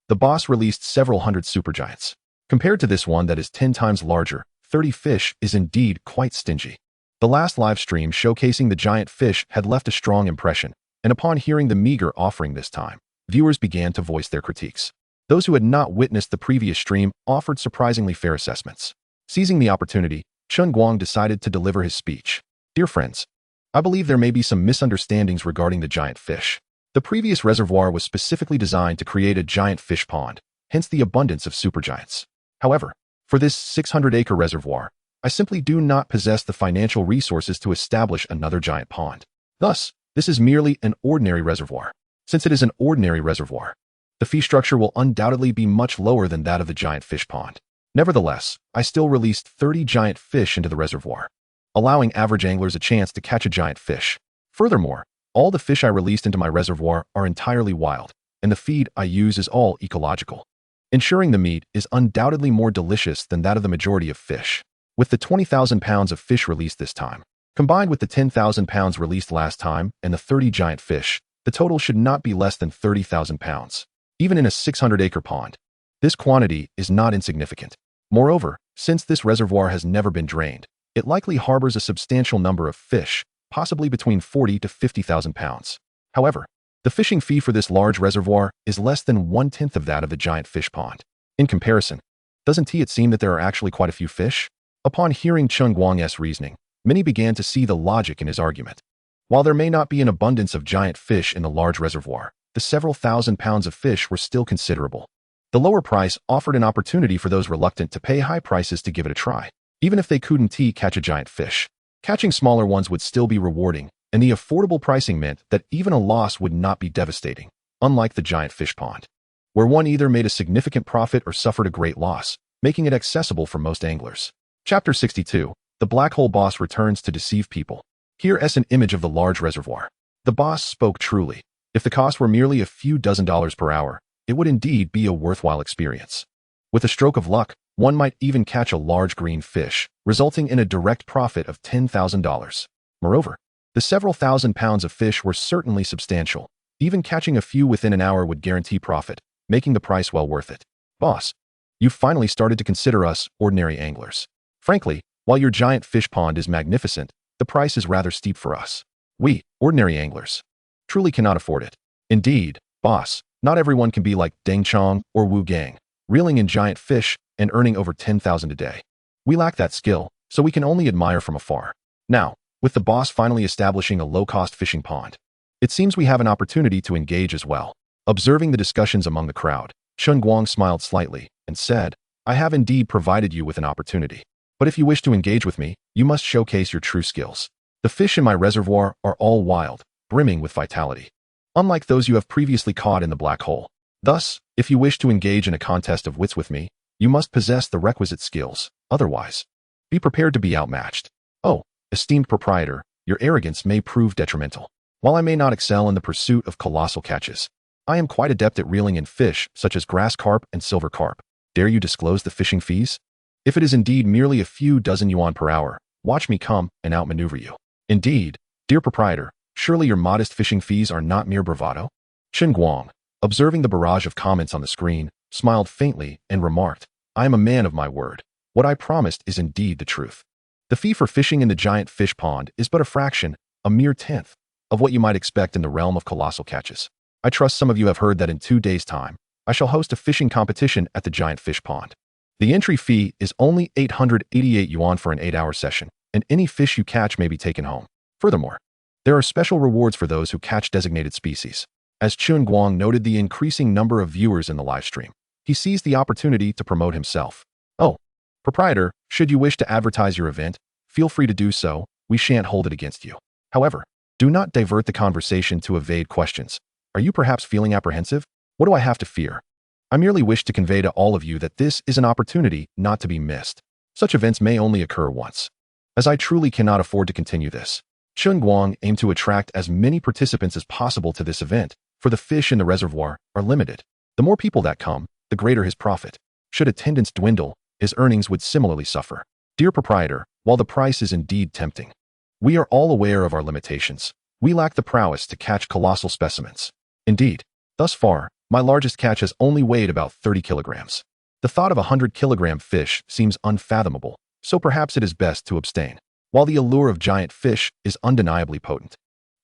the boss released several hundred supergiants. Compared to this one that is 10 times larger, 30 fish is indeed quite stingy. The last live stream showcasing the giant fish had left a strong impression, and upon hearing the meager offering this time, viewers began to voice their critiques. Those who had not witnessed the previous stream offered surprisingly fair assessments. Seizing the opportunity, Chen Guang decided to deliver his speech. Dear friends, I believe there may be some misunderstandings regarding the giant fish. The previous reservoir was specifically designed to create a giant fish pond, hence the abundance of supergiants. However, for this 600-acre reservoir, I simply do not possess the financial resources to establish another giant pond. Thus, this is merely an ordinary reservoir. Since it is an ordinary reservoir, the fee structure will undoubtedly be much lower than that of the giant fish pond. Nevertheless, I still released 30 giant fish into the reservoir, allowing average anglers a chance to catch a giant fish. Furthermore, all the fish I released into my reservoir are entirely wild, and the feed I use is all ecological, ensuring the meat is undoubtedly more delicious than that of the majority of fish. With the 20,000 pounds of fish released this time, combined with the 10,000 pounds released last time and the 30 giant fish, the total should not be less than 30,000 pounds. Even in a 600-acre pond, this quantity is not insignificant. Moreover, since this reservoir has never been drained, it likely harbors a substantial number of fish, possibly between 40 to 50,000 pounds. However, the fishing fee for this large reservoir is less than 1/10 of that of the giant fish pond. In comparison, doesn't it seem that there are actually quite a few fish? Upon hearing Chen Guang's reasoning, many began to see the logic in his argument. While there may not be an abundance of giant fish in the large reservoir, the several thousand pounds of fish were still considerable. The lower price offered an opportunity for those reluctant to pay high prices to give it a try. Even if they couldn't catch a giant fish, catching smaller ones would still be rewarding, and the affordable pricing meant that even a loss would not be devastating, unlike the giant fish pond, where one either made a significant profit or suffered a great loss, making it accessible for most anglers. Chapter 62. The Black Hole Boss returns to deceive people. Here's an image of the large reservoir. The boss spoke truly. If the cost were merely a few dozen dollars per hour, it would indeed be a worthwhile experience. With a stroke of luck, one might even catch a large green fish, resulting in a direct profit of $10,000. Moreover, the several thousand pounds of fish were certainly substantial. Even catching a few within an hour would guarantee profit, making the price well worth it. Boss, you've finally started to consider us ordinary anglers. Frankly, while your giant fish pond is magnificent, the price is rather steep for us. We, ordinary anglers, truly cannot afford it. Indeed, boss, not everyone can be like Deng Chong or Wu Gang, reeling in giant fish and earning over 10,000 a day. We lack that skill, so we can only admire from afar. Now, with the boss finally establishing a low-cost fishing pond, it seems we have an opportunity to engage as well. Observing the discussions among the crowd, Chen Guang smiled slightly and said, I have indeed provided you with an opportunity. But if you wish to engage with me, you must showcase your true skills. The fish in my reservoir are all wild, brimming with vitality, unlike those you have previously caught in the black hole. Thus, if you wish to engage in a contest of wits with me, you must possess the requisite skills. Otherwise, be prepared to be outmatched. Oh, esteemed proprietor, your arrogance may prove detrimental. While I may not excel in the pursuit of colossal catches, I am quite adept at reeling in fish such as grass carp and silver carp. Dare you disclose the fishing fees? If it is indeed merely a few dozen yuan per hour, watch me come and outmaneuver you. Indeed, dear proprietor, surely your modest fishing fees are not mere bravado? Chen Guang, observing the barrage of comments on the screen, smiled faintly and remarked, I am a man of my word. What I promised is indeed the truth. The fee for fishing in the giant fish pond is but a fraction, a mere tenth, of what you might expect in the realm of colossal catches. I trust some of you have heard that in 2 days' time, I shall host a fishing competition at the giant fish pond. The entry fee is only 888 yuan for an 8-hour session, and any fish you catch may be taken home. Furthermore, there are special rewards for those who catch designated species. As Chen Guang noted the increasing number of viewers in the live stream, he seized the opportunity to promote himself. Oh, proprietor, should you wish to advertise your event, feel free to do so, we shan't hold it against you. However, do not divert the conversation to evade questions. Are you perhaps feeling apprehensive? What do I have to fear? I merely wish to convey to all of you that this is an opportunity not to be missed. Such events may only occur once. As I truly cannot afford to continue this, Chen Guang aimed to attract as many participants as possible to this event, for the fish in the reservoir are limited. The more people that come, the greater his profit. Should attendance dwindle, his earnings would similarly suffer. Dear proprietor, while the price is indeed tempting, we are all aware of our limitations. We lack the prowess to catch colossal specimens. Indeed, thus far, my largest catch has only weighed about 30 kilograms. The thought of a 100-kilogram fish seems unfathomable, so perhaps it is best to abstain. While the allure of giant fish is undeniably potent,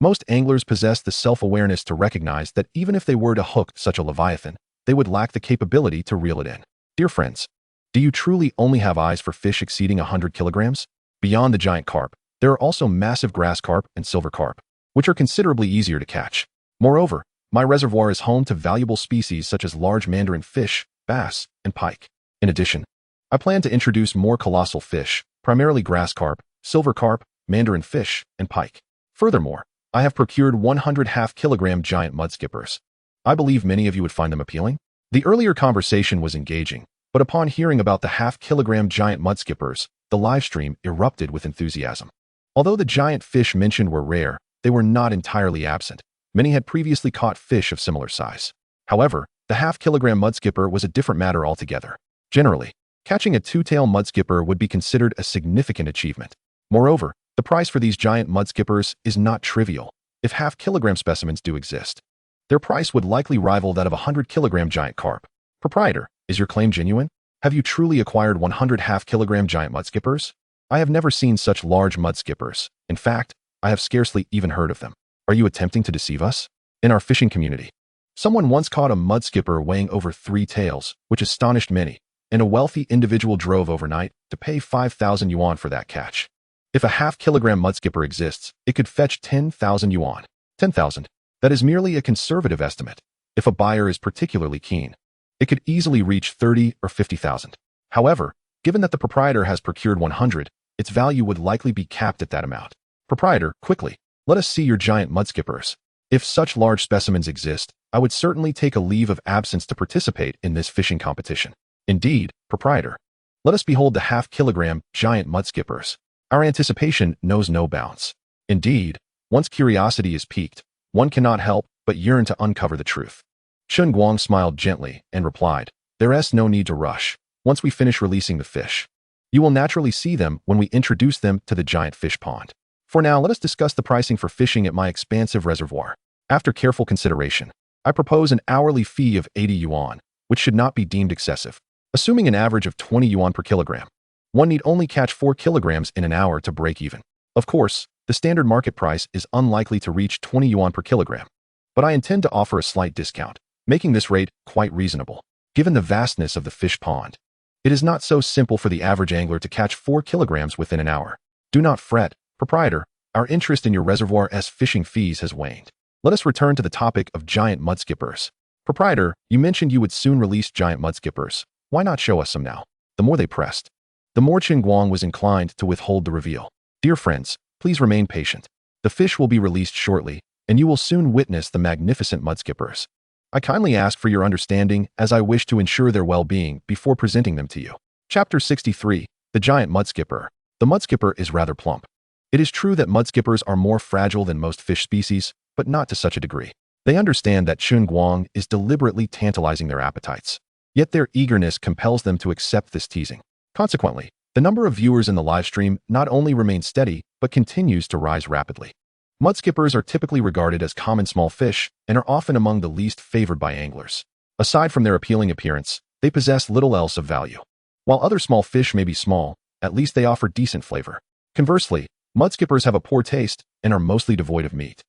most anglers possess the self-awareness to recognize that even if they were to hook such a leviathan, they would lack the capability to reel it in. Dear friends, do you truly only have eyes for fish exceeding 100 kilograms? Beyond the giant carp, there are also massive grass carp and silver carp, which are considerably easier to catch. Moreover, my reservoir is home to valuable species such as large mandarin fish, bass, and pike. In addition, I plan to introduce more colossal fish, primarily grass carp, silver carp, mandarin fish, and pike. Furthermore, I have procured 100 half-kilogram giant mud skippers. I believe many of you would find them appealing. The earlier conversation was engaging, but upon hearing about the half-kilogram giant mud skippers, the live stream erupted with enthusiasm. Although the giant fish mentioned were rare, they were not entirely absent. Many had previously caught fish of similar size. However, the half-kilogram mudskipper was a different matter altogether. Generally, catching a two-tail mudskipper would be considered a significant achievement. Moreover, the price for these giant mudskippers is not trivial. If half-kilogram specimens do exist, their price would likely rival that of a 100-kilogram giant carp. Proprietor, is your claim genuine? Have you truly acquired 100 half-kilogram giant mudskippers? I have never seen such large mudskippers. In fact, I have scarcely even heard of them. Are you attempting to deceive us? In our fishing community, someone once caught a mudskipper weighing over 3 tails, which astonished many, and a wealthy individual drove overnight to pay 5,000 yuan for that catch. If a half-kilogram mudskipper exists, it could fetch 10,000 yuan. 10,000. That is merely a conservative estimate. If a buyer is particularly keen, it could easily reach 30 or 50,000. However, given that the proprietor has procured 100, its value would likely be capped at that amount. Proprietor, quickly, let us see your giant mudskippers. If such large specimens exist, I would certainly take a leave of absence to participate in this fishing competition. Indeed, proprietor. Let us behold the half-kilogram giant mudskippers. Our anticipation knows no bounds. Indeed, once curiosity is piqued, one cannot help but yearn to uncover the truth. Chen Guang smiled gently and replied, "There's no need to rush. Once we finish releasing the fish, you will naturally see them when we introduce them to the giant fish pond. For now, let us discuss the pricing for fishing at my expansive reservoir. After careful consideration, I propose an hourly fee of 80 yuan, which should not be deemed excessive. Assuming an average of 20 yuan per kilogram, one need only catch 4 kilograms in an hour to break even. Of course, the standard market price is unlikely to reach 20 yuan per kilogram, but I intend to offer a slight discount, making this rate quite reasonable. Given the vastness of the fish pond, it is not so simple for the average angler to catch 4 kilograms within an hour. Do not fret, proprietor, our interest in your reservoir's fishing fees has waned. Let us return to the topic of giant mudskippers. Proprietor, you mentioned you would soon release giant mudskippers. Why not show us some now? The more they pressed, the more Chen Guang was inclined to withhold the reveal. Dear friends, please remain patient. The fish will be released shortly, and you will soon witness the magnificent mudskippers. I kindly ask for your understanding as I wish to ensure their well-being before presenting them to you. Chapter 63. The Giant Mudskipper. The mudskipper is rather plump. It is true that mudskippers are more fragile than most fish species, but not to such a degree. They understand that Chen Guang is deliberately tantalizing their appetites. Yet their eagerness compels them to accept this teasing. Consequently, the number of viewers in the live stream not only remains steady, but continues to rise rapidly. Mudskippers are typically regarded as common small fish and are often among the least favored by anglers. Aside from their appealing appearance, they possess little else of value. While other small fish may be small, at least they offer decent flavor. Conversely, mudskippers have a poor taste and are mostly devoid of meat,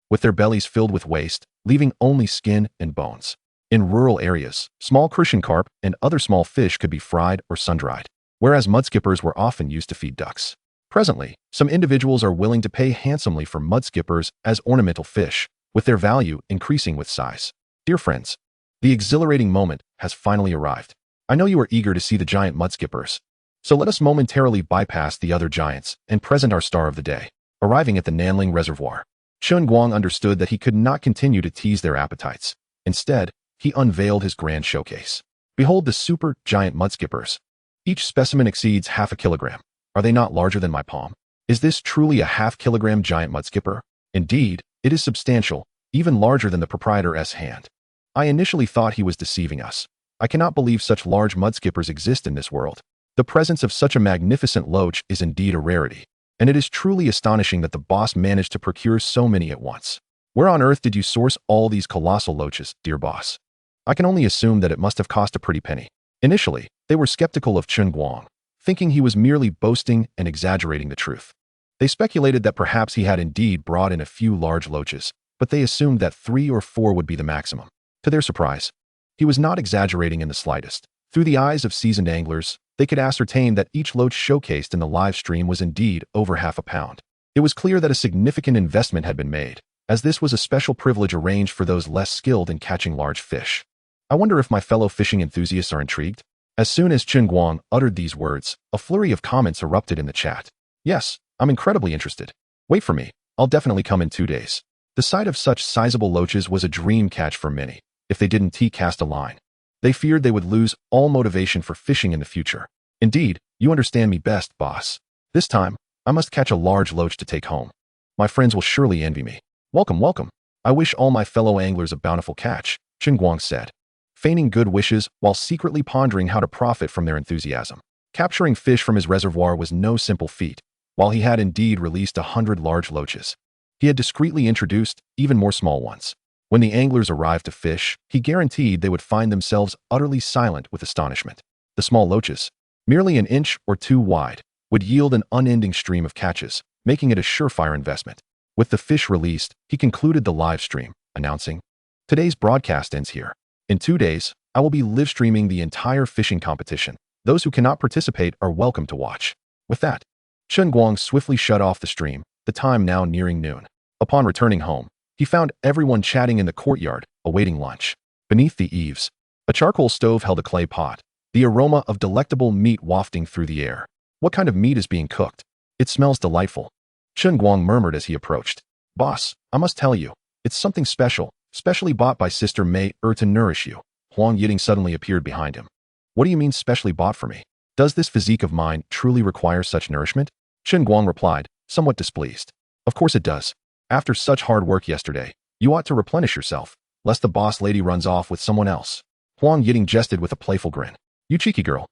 with their bellies filled with waste, leaving only skin and bones. In rural areas, small crucian carp and other small fish could be fried or sun-dried, whereas mudskippers were often used to feed ducks. Presently, some individuals are willing to pay handsomely for mudskippers as ornamental fish, with their value increasing with size. Dear friends, the exhilarating moment has finally arrived. I know you are eager to see the giant mudskippers, so let us momentarily bypass the other giants and present our star of the day. Arriving at the Nanling Reservoir, Chen Guang understood that he could not continue to tease their appetites. Instead, he unveiled his grand showcase. Behold the super giant mudskippers. Each specimen exceeds half a kilogram. Are they not larger than my palm? Is this truly a half-kilogram giant mudskipper? Indeed, it is substantial, even larger than the proprietor's hand. I initially thought he was deceiving us. I cannot believe such large mudskippers exist in this world. The presence of such a magnificent loach is indeed a rarity, and it is truly astonishing that the boss managed to procure so many at once. Where on earth did you source all these colossal loaches, dear boss? I can only assume that it must have cost a pretty penny. Initially, they were skeptical of Chen Guang, thinking he was merely boasting and exaggerating the truth. They speculated that perhaps he had indeed brought in a few large loaches, but they assumed that 3 or 4 would be the maximum. To their surprise, he was not exaggerating in the slightest. Through the eyes of seasoned anglers, they could ascertain that each loach showcased in the live stream was indeed over half a pound. It was clear that a significant investment had been made, as this was a special privilege arranged for those less skilled in catching large fish. I wonder if my fellow fishing enthusiasts are intrigued? As soon as Chen Guang uttered these words, a flurry of comments erupted in the chat. Yes, I'm incredibly interested. Wait for me, I'll definitely come in 2 days. The sight of such sizable loaches was a dream catch for many, if they didn't cast a line. They feared they would lose all motivation for fishing in the future. Indeed, you understand me best, boss. This time, I must catch a large loach to take home. My friends will surely envy me. Welcome, welcome. I wish all my fellow anglers a bountiful catch, Chen Guang said, feigning good wishes while secretly pondering how to profit from their enthusiasm. Capturing fish from his reservoir was no simple feat. While he had indeed released 100 large loaches, he had discreetly introduced even more small ones. When the anglers arrived to fish, he guaranteed they would find themselves utterly silent with astonishment. The small loaches, merely an inch or 2 wide, would yield an unending stream of catches, making it a surefire investment. With the fish released, he concluded the live stream, announcing, "Today's broadcast ends here. In 2 days, I will be live streaming the entire fishing competition. Those who cannot participate are welcome to watch. With that, Chen Guang swiftly shut off the stream, the time now nearing noon. Upon returning home, he found everyone chatting in the courtyard, awaiting lunch. Beneath the eaves, a charcoal stove held a clay pot, the aroma of delectable meat wafting through the air. What kind of meat is being cooked? It smells delightful. Chen Guang murmured as he approached. Boss, I must tell you, it's something special, specially bought by Sister Mei to nourish you. Huang Yiting suddenly appeared behind him. What do you mean specially bought for me? Does this physique of mine truly require such nourishment? Chen Guang replied, somewhat displeased. Of course it does. After such hard work yesterday, you ought to replenish yourself, lest the boss lady runs off with someone else. Huang Yiting jested with a playful grin. You cheeky girl.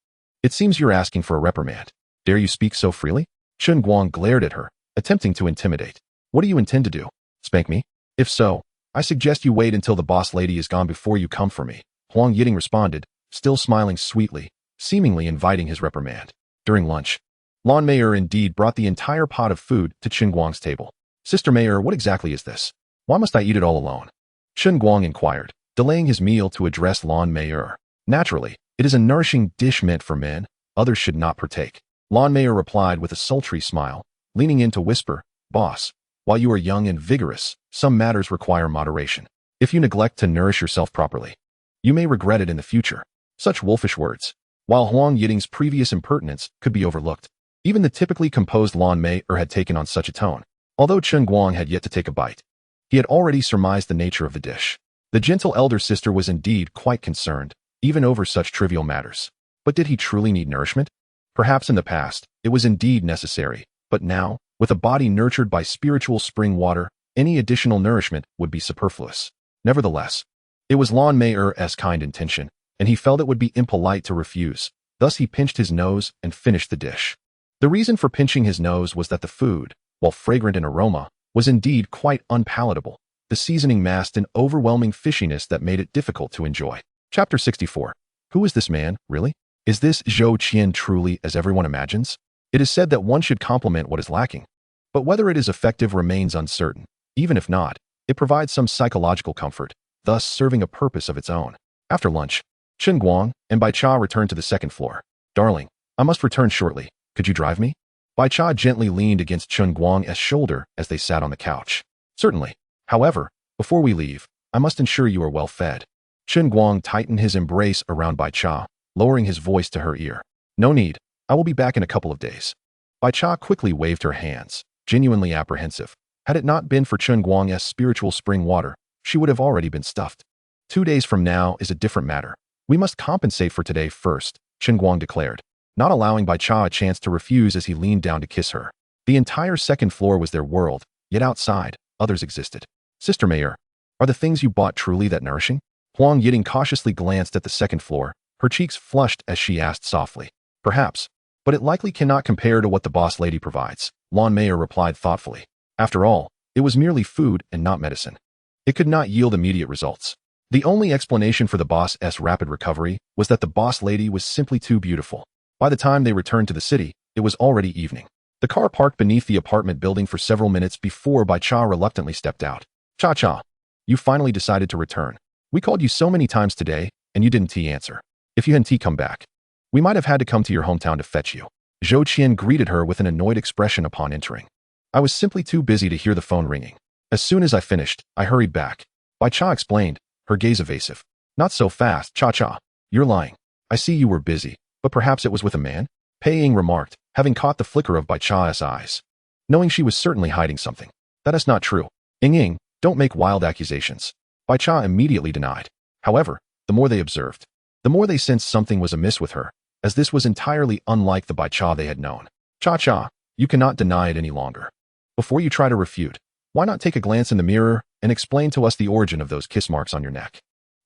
It seems you're asking for a reprimand. Dare you speak so freely? Chen Guang glared at her, attempting to intimidate. What do you intend to do? Spank me? If so, I suggest you wait until the boss lady is gone before you come for me. Huang Yiting responded, still smiling sweetly, seemingly inviting his reprimand. During lunch, Lan Meier indeed brought the entire pot of food to Chen Guang's table. Sister Meier, what exactly is this? Why must I eat it all alone? Chen Guang inquired, delaying his meal to address Lan Meier. Naturally, it is a nourishing dish meant for men. Others should not partake. Lan Meier replied with a sultry smile, leaning in to whisper, Boss, while you are young and vigorous, some matters require moderation. If you neglect to nourish yourself properly, you may regret it in the future. Such wolfish words. While Huang Yiting's previous impertinence could be overlooked, even the typically composed Lan Meier had taken on such a tone. Although Chen Guang had yet to take a bite, he had already surmised the nature of the dish. The gentle elder sister was indeed quite concerned, even over such trivial matters. But did he truly need nourishment? Perhaps in the past, it was indeed necessary, but now, with a body nurtured by spiritual spring water, any additional nourishment would be superfluous. Nevertheless, it was Lan Meier's kind intention, and he felt it would be impolite to refuse. Thus he pinched his nose and finished the dish. The reason for pinching his nose was that the food, while fragrant in aroma, was indeed quite unpalatable. The seasoning masked an overwhelming fishiness that made it difficult to enjoy. Chapter 64. Who is this man, really? Is this Zhou Qian truly as everyone imagines? It is said that one should complement what is lacking. But whether it is effective remains uncertain. Even if not, it provides some psychological comfort, thus serving a purpose of its own. After lunch, Chen Guang and Bai Cha returned to the second floor. Darling, I must return shortly. Could you drive me? Bai Cha gently leaned against Chen Guang's shoulder as they sat on the couch. Certainly. However, before we leave, I must ensure you are well fed. Chen Guang tightened his embrace around Bai Cha, lowering his voice to her ear. No need. I will be back in a couple of days. Bai Cha quickly waved her hands, genuinely apprehensive. Had it not been for Chen Guang's spiritual spring water, she would have already been stuffed. 2 days from now is a different matter. We must compensate for today first, Chen Guang declared, not allowing Bai Cha a chance to refuse as he leaned down to kiss her. The entire second floor was their world, yet outside, others existed. Sister Meier, are the things you bought truly that nourishing? Huang Yiting cautiously glanced at the second floor, her cheeks flushed as she asked softly. Perhaps, but it likely cannot compare to what the boss lady provides, Lan Meier replied thoughtfully. After all, it was merely food and not medicine. It could not yield immediate results. The only explanation for the boss's rapid recovery was that the boss lady was simply too beautiful. By the time they returned to the city, it was already evening. The car parked beneath the apartment building for several minutes before Bai Cha reluctantly stepped out. Cha-cha, you finally decided to return. We called you so many times today, and you didn't answer. If you hadn't come back, we might have had to come to your hometown to fetch you. Zhou Qian greeted her with an annoyed expression upon entering. I was simply too busy to hear the phone ringing. As soon as I finished, I hurried back. Bai Cha explained, her gaze evasive. Not so fast, Cha-cha. You're lying. I see you were busy, but perhaps it was with a man? Pei Ying remarked, having caught the flicker of Bai Cha's eyes, knowing she was certainly hiding something. That is not true. Ying, don't make wild accusations. Bai Cha immediately denied. However, the more they observed, the more they sensed something was amiss with her, as this was entirely unlike the Bai Cha they had known. Cha-cha, you cannot deny it any longer. Before you try to refute, why not take a glance in the mirror and explain to us the origin of those kiss marks on your neck?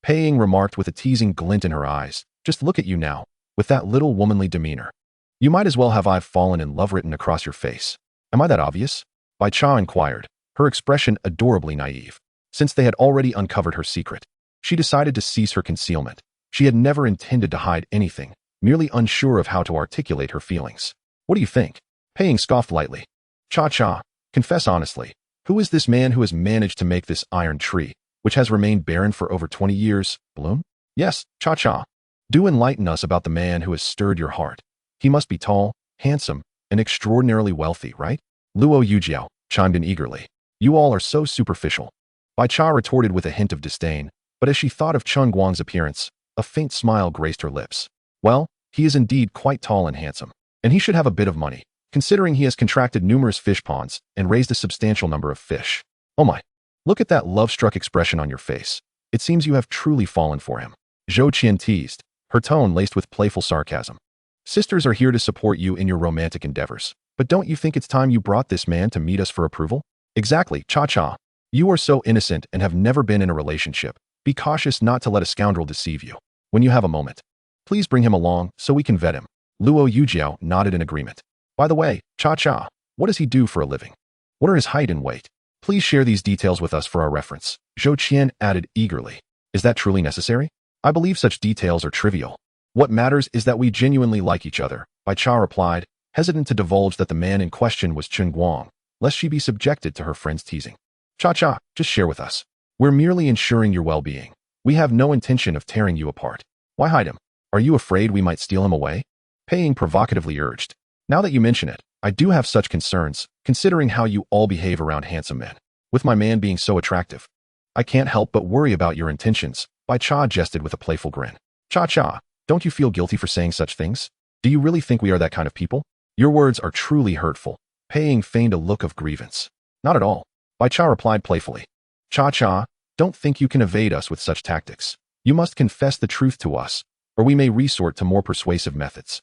Pei Ying remarked with a teasing glint in her eyes. Just look at you now, with that little womanly demeanor. You might as well have I've fallen in love written across your face. Am I that obvious? Bai Cha inquired, her expression adorably naive. Since they had already uncovered her secret, she decided to cease her concealment. She had never intended to hide anything, merely unsure of how to articulate her feelings. What do you think? Pei Ying scoffed lightly. Cha-cha, confess honestly. Who is this man who has managed to make this iron tree, which has remained barren for over 20 years, bloom? Yes, Cha-Cha. Do enlighten us about the man who has stirred your heart. He must be tall, handsome, and extraordinarily wealthy, right? Luo Yujiao chimed in eagerly. You all are so superficial. Bai Cha retorted with a hint of disdain, but as she thought of Chen Guang's appearance, a faint smile graced her lips. Well, he is indeed quite tall and handsome, and he should have a bit of money, considering he has contracted numerous fish ponds and raised a substantial number of fish. Oh my. Look at that love-struck expression on your face. It seems you have truly fallen for him. Zhou Qian teased, her tone laced with playful sarcasm. Sisters are here to support you in your romantic endeavors, but don't you think it's time you brought this man to meet us for approval? Exactly, Cha-Cha. You are so innocent and have never been in a relationship. Be cautious not to let a scoundrel deceive you. When you have a moment, please bring him along so we can vet him. Luo Yujiao nodded in agreement. By the way, Cha-Cha, what does he do for a living? What are his height and weight? Please share these details with us for our reference. Zhou Qian added eagerly. Is that truly necessary? I believe such details are trivial. What matters is that we genuinely like each other, Bai Cha replied, hesitant to divulge that the man in question was Chen Guang, lest she be subjected to her friend's teasing. Cha-Cha, just share with us. We're merely ensuring your well-being. We have no intention of tearing you apart. Why hide him? Are you afraid we might steal him away? Paying provocatively urged. Now that you mention it, I do have such concerns, considering how you all behave around handsome men. With my man being so attractive, I can't help but worry about your intentions, Bai Cha jested with a playful grin. Cha-Cha, don't you feel guilty for saying such things? Do you really think we are that kind of people? Your words are truly hurtful. Paying feigned a look of grievance. Not at all, Bai Cha replied playfully. Cha-Cha, don't think you can evade us with such tactics. You must confess the truth to us, or we may resort to more persuasive methods.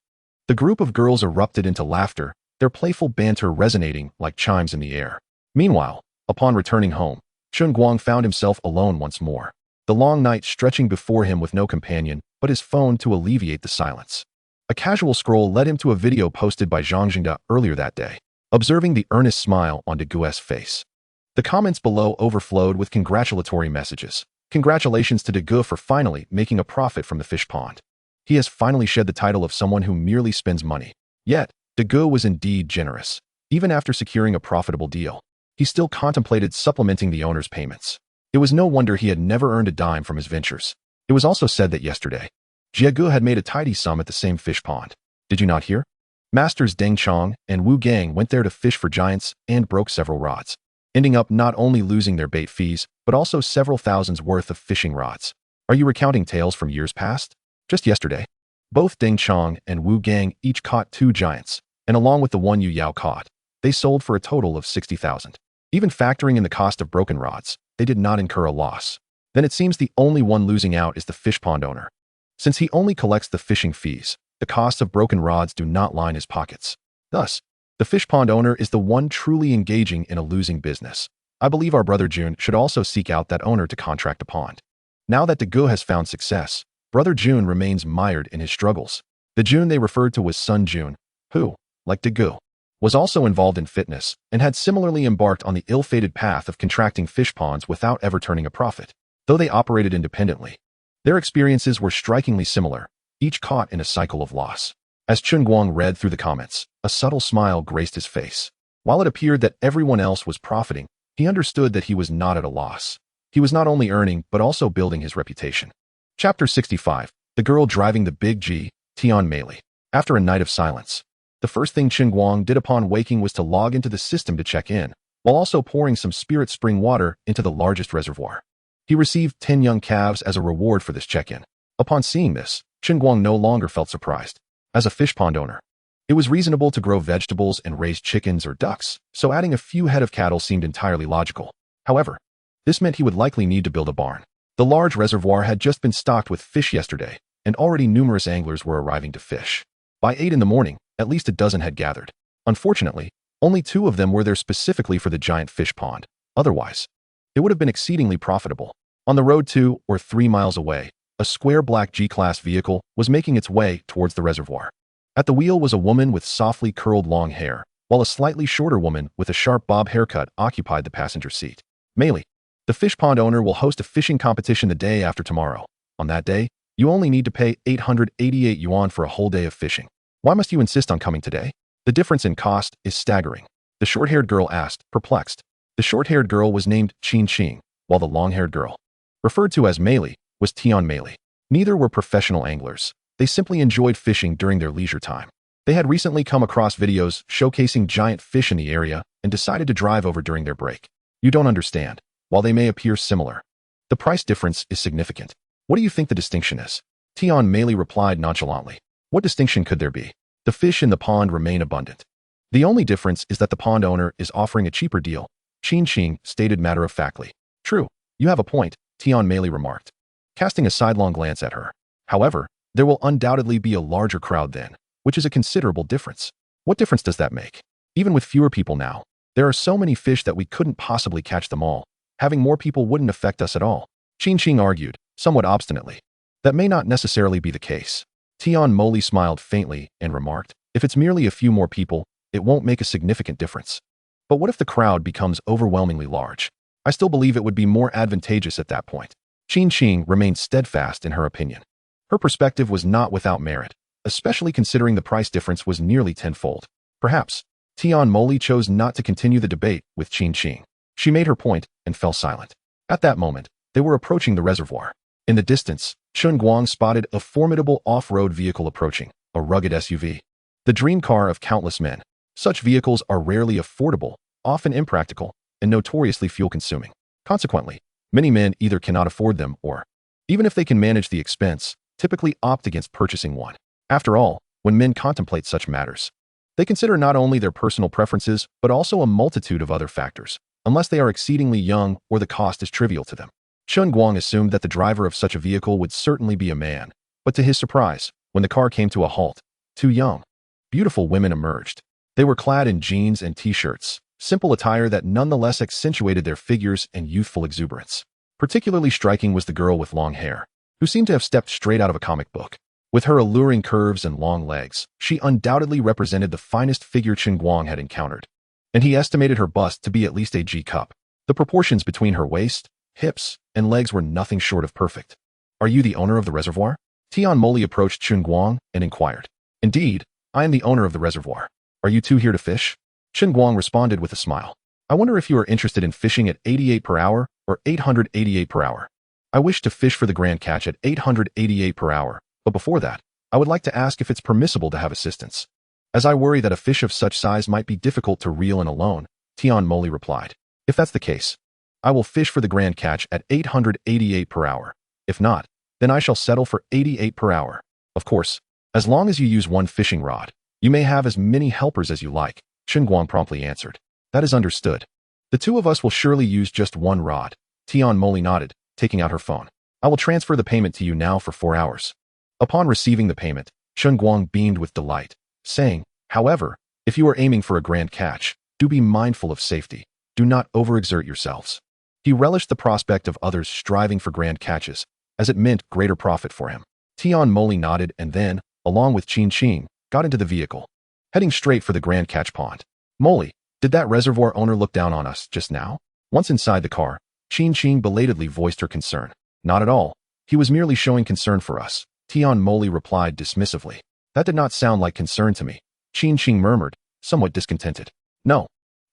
The group of girls erupted into laughter, their playful banter resonating like chimes in the air. Meanwhile, upon returning home, Chen Guang found himself alone once more. The long night stretching before him with no companion but his phone to alleviate the silence. A casual scroll led him to a video posted by Zhang Jingda earlier that day, observing the earnest smile on De Gu's face. The comments below overflowed with congratulatory messages. Congratulations to De Gu for finally making a profit from the fish pond. He has finally shed the title of someone who merely spends money. Yet, De Gu was indeed generous. Even after securing a profitable deal, he still contemplated supplementing the owner's payments. It was no wonder he had never earned a dime from his ventures. It was also said that yesterday, Jie Gu had made a tidy sum at the same fish pond. Did you not hear? Masters Deng Chong and Wu Gang went there to fish for giants and broke several rods, ending up not only losing their bait fees, but also several thousands worth of fishing rods. Are you recounting tales from years past? Just yesterday, both Deng Chong and Wu Gang each caught 2 giants, and along with the one Yu Yao caught, they sold for a total of 60,000. Even factoring in the cost of broken rods, they did not incur a loss. Then it seems the only one losing out is the fish pond owner. Since he only collects the fishing fees, the costs of broken rods do not line his pockets. Thus, the fish pond owner is the one truly engaging in a losing business. I believe our brother Jun should also seek out that owner to contract a pond. Now that De Gu has found success, brother Jun remains mired in his struggles. The Jun they referred to was son Jun, who, like De Gu, was also involved in fitness and had similarly embarked on the ill-fated path of contracting fish ponds without ever turning a profit. Though they operated independently, their experiences were strikingly similar, each caught in a cycle of loss. As Chen Guang read through the comments, a subtle smile graced his face. While it appeared that everyone else was profiting, he understood that he was not at a loss. He was not only earning, but also building his reputation. Chapter 65. The Girl Driving the Big G, Tian Meili. After a night of silence, the first thing Chen Guang did upon waking was to log into the system to check in, while also pouring some spirit spring water into the largest reservoir. He received 10 young calves as a reward for this check-in. Upon seeing this, Chen Guang no longer felt surprised. As a fish pond owner, it was reasonable to grow vegetables and raise chickens or ducks, so adding a few head of cattle seemed entirely logical. However, this meant he would likely need to build a barn. The large reservoir had just been stocked with fish yesterday, and already numerous anglers were arriving to fish. By 8 in the morning, at least a dozen had gathered. Unfortunately, only 2 of them were there specifically for the giant fish pond. Otherwise, it would have been exceedingly profitable. On the road 2 or 3 miles away, a square black G-class vehicle was making its way towards the reservoir. At the wheel was a woman with softly curled long hair, while a slightly shorter woman with a sharp bob haircut occupied the passenger seat. Meili, the fish pond owner will host a fishing competition the day after tomorrow. On that day, you only need to pay 888 yuan for a whole day of fishing. Why must you insist on coming today? The difference in cost is staggering. The short-haired girl asked, perplexed. The short-haired girl was named Qin Qing, while the long-haired girl, referred to as Meili, was Tian Meili. Neither were professional anglers. They simply enjoyed fishing during their leisure time. They had recently come across videos showcasing giant fish in the area and decided to drive over during their break. You don't understand. While they may appear similar, the price difference is significant. What do you think the distinction is? Tian Meili replied nonchalantly. What distinction could there be? The fish in the pond remain abundant. The only difference is that the pond owner is offering a cheaper deal, Qin Qing stated matter-of-factly. True, you have a point, Tian Meili remarked, casting a sidelong glance at her. However, there will undoubtedly be a larger crowd then, which is a considerable difference. What difference does that make? Even with fewer people now, there are so many fish that we couldn't possibly catch them all. Having more people wouldn't affect us at all. Qin Qing argued, somewhat obstinately. That may not necessarily be the case. Tian Meili smiled faintly and remarked, if it's merely a few more people, it won't make a significant difference. But what if the crowd becomes overwhelmingly large? I still believe it would be more advantageous at that point. Qin Qing remained steadfast in her opinion. Her perspective was not without merit, especially considering the price difference was nearly tenfold. Perhaps, Tian Meili chose not to continue the debate with Qin Qing. She made her point and fell silent. At that moment, they were approaching the reservoir. In the distance, Chen Guang spotted a formidable off-road vehicle approaching, a rugged SUV. The dream car of countless men. Such vehicles are rarely affordable, often impractical, and notoriously fuel-consuming. Consequently, many men either cannot afford them or, even if they can manage the expense, typically opt against purchasing one. After all, when men contemplate such matters, they consider not only their personal preferences, but also a multitude of other factors, unless they are exceedingly young or the cost is trivial to them. Chen Guang assumed that the driver of such a vehicle would certainly be a man, but to his surprise, when the car came to a halt, two young, beautiful women emerged. They were clad in jeans and t-shirts, simple attire that nonetheless accentuated their figures and youthful exuberance. Particularly striking was the girl with long hair, who seemed to have stepped straight out of a comic book. With her alluring curves and long legs, she undoubtedly represented the finest figure Chen Guang had encountered, and he estimated her bust to be at least a G-cup. The proportions between her waist, hips, and legs were nothing short of perfect. Are you the owner of the reservoir? Tian Meili approached Chen Guang and inquired. Indeed, I am the owner of the reservoir. Are you two here to fish? Chen Guang responded with a smile. I wonder if you are interested in fishing at 88 per hour or 888 per hour. I wish to fish for the grand catch at 888 per hour, but before that, I would like to ask if it's permissible to have assistance. As I worry that a fish of such size might be difficult to reel in alone, Tian Meili replied. If that's the case, I will fish for the grand catch at 888 per hour. If not, then I shall settle for 88 per hour. Of course, as long as you use one fishing rod, you may have as many helpers as you like, Chen Guang promptly answered. That is understood. The two of us will surely use just one rod. Tian Meili nodded, taking out her phone. I will transfer the payment to you now for 4 hours. Upon receiving the payment, Chen Guang beamed with delight, saying, however, if you are aiming for a grand catch, do be mindful of safety. Do not overexert yourselves. He relished the prospect of others striving for grand catches, as it meant greater profit for him. Tian Meili nodded and then, along with Qin Qing, got into the vehicle, heading straight for the grand catch pond. Meili, did that reservoir owner look down on us just now? Once inside the car, Qin Qing belatedly voiced her concern. Not at all. He was merely showing concern for us. Tian Meili replied dismissively. That did not sound like concern to me. Qin Qing murmured, somewhat discontented. No.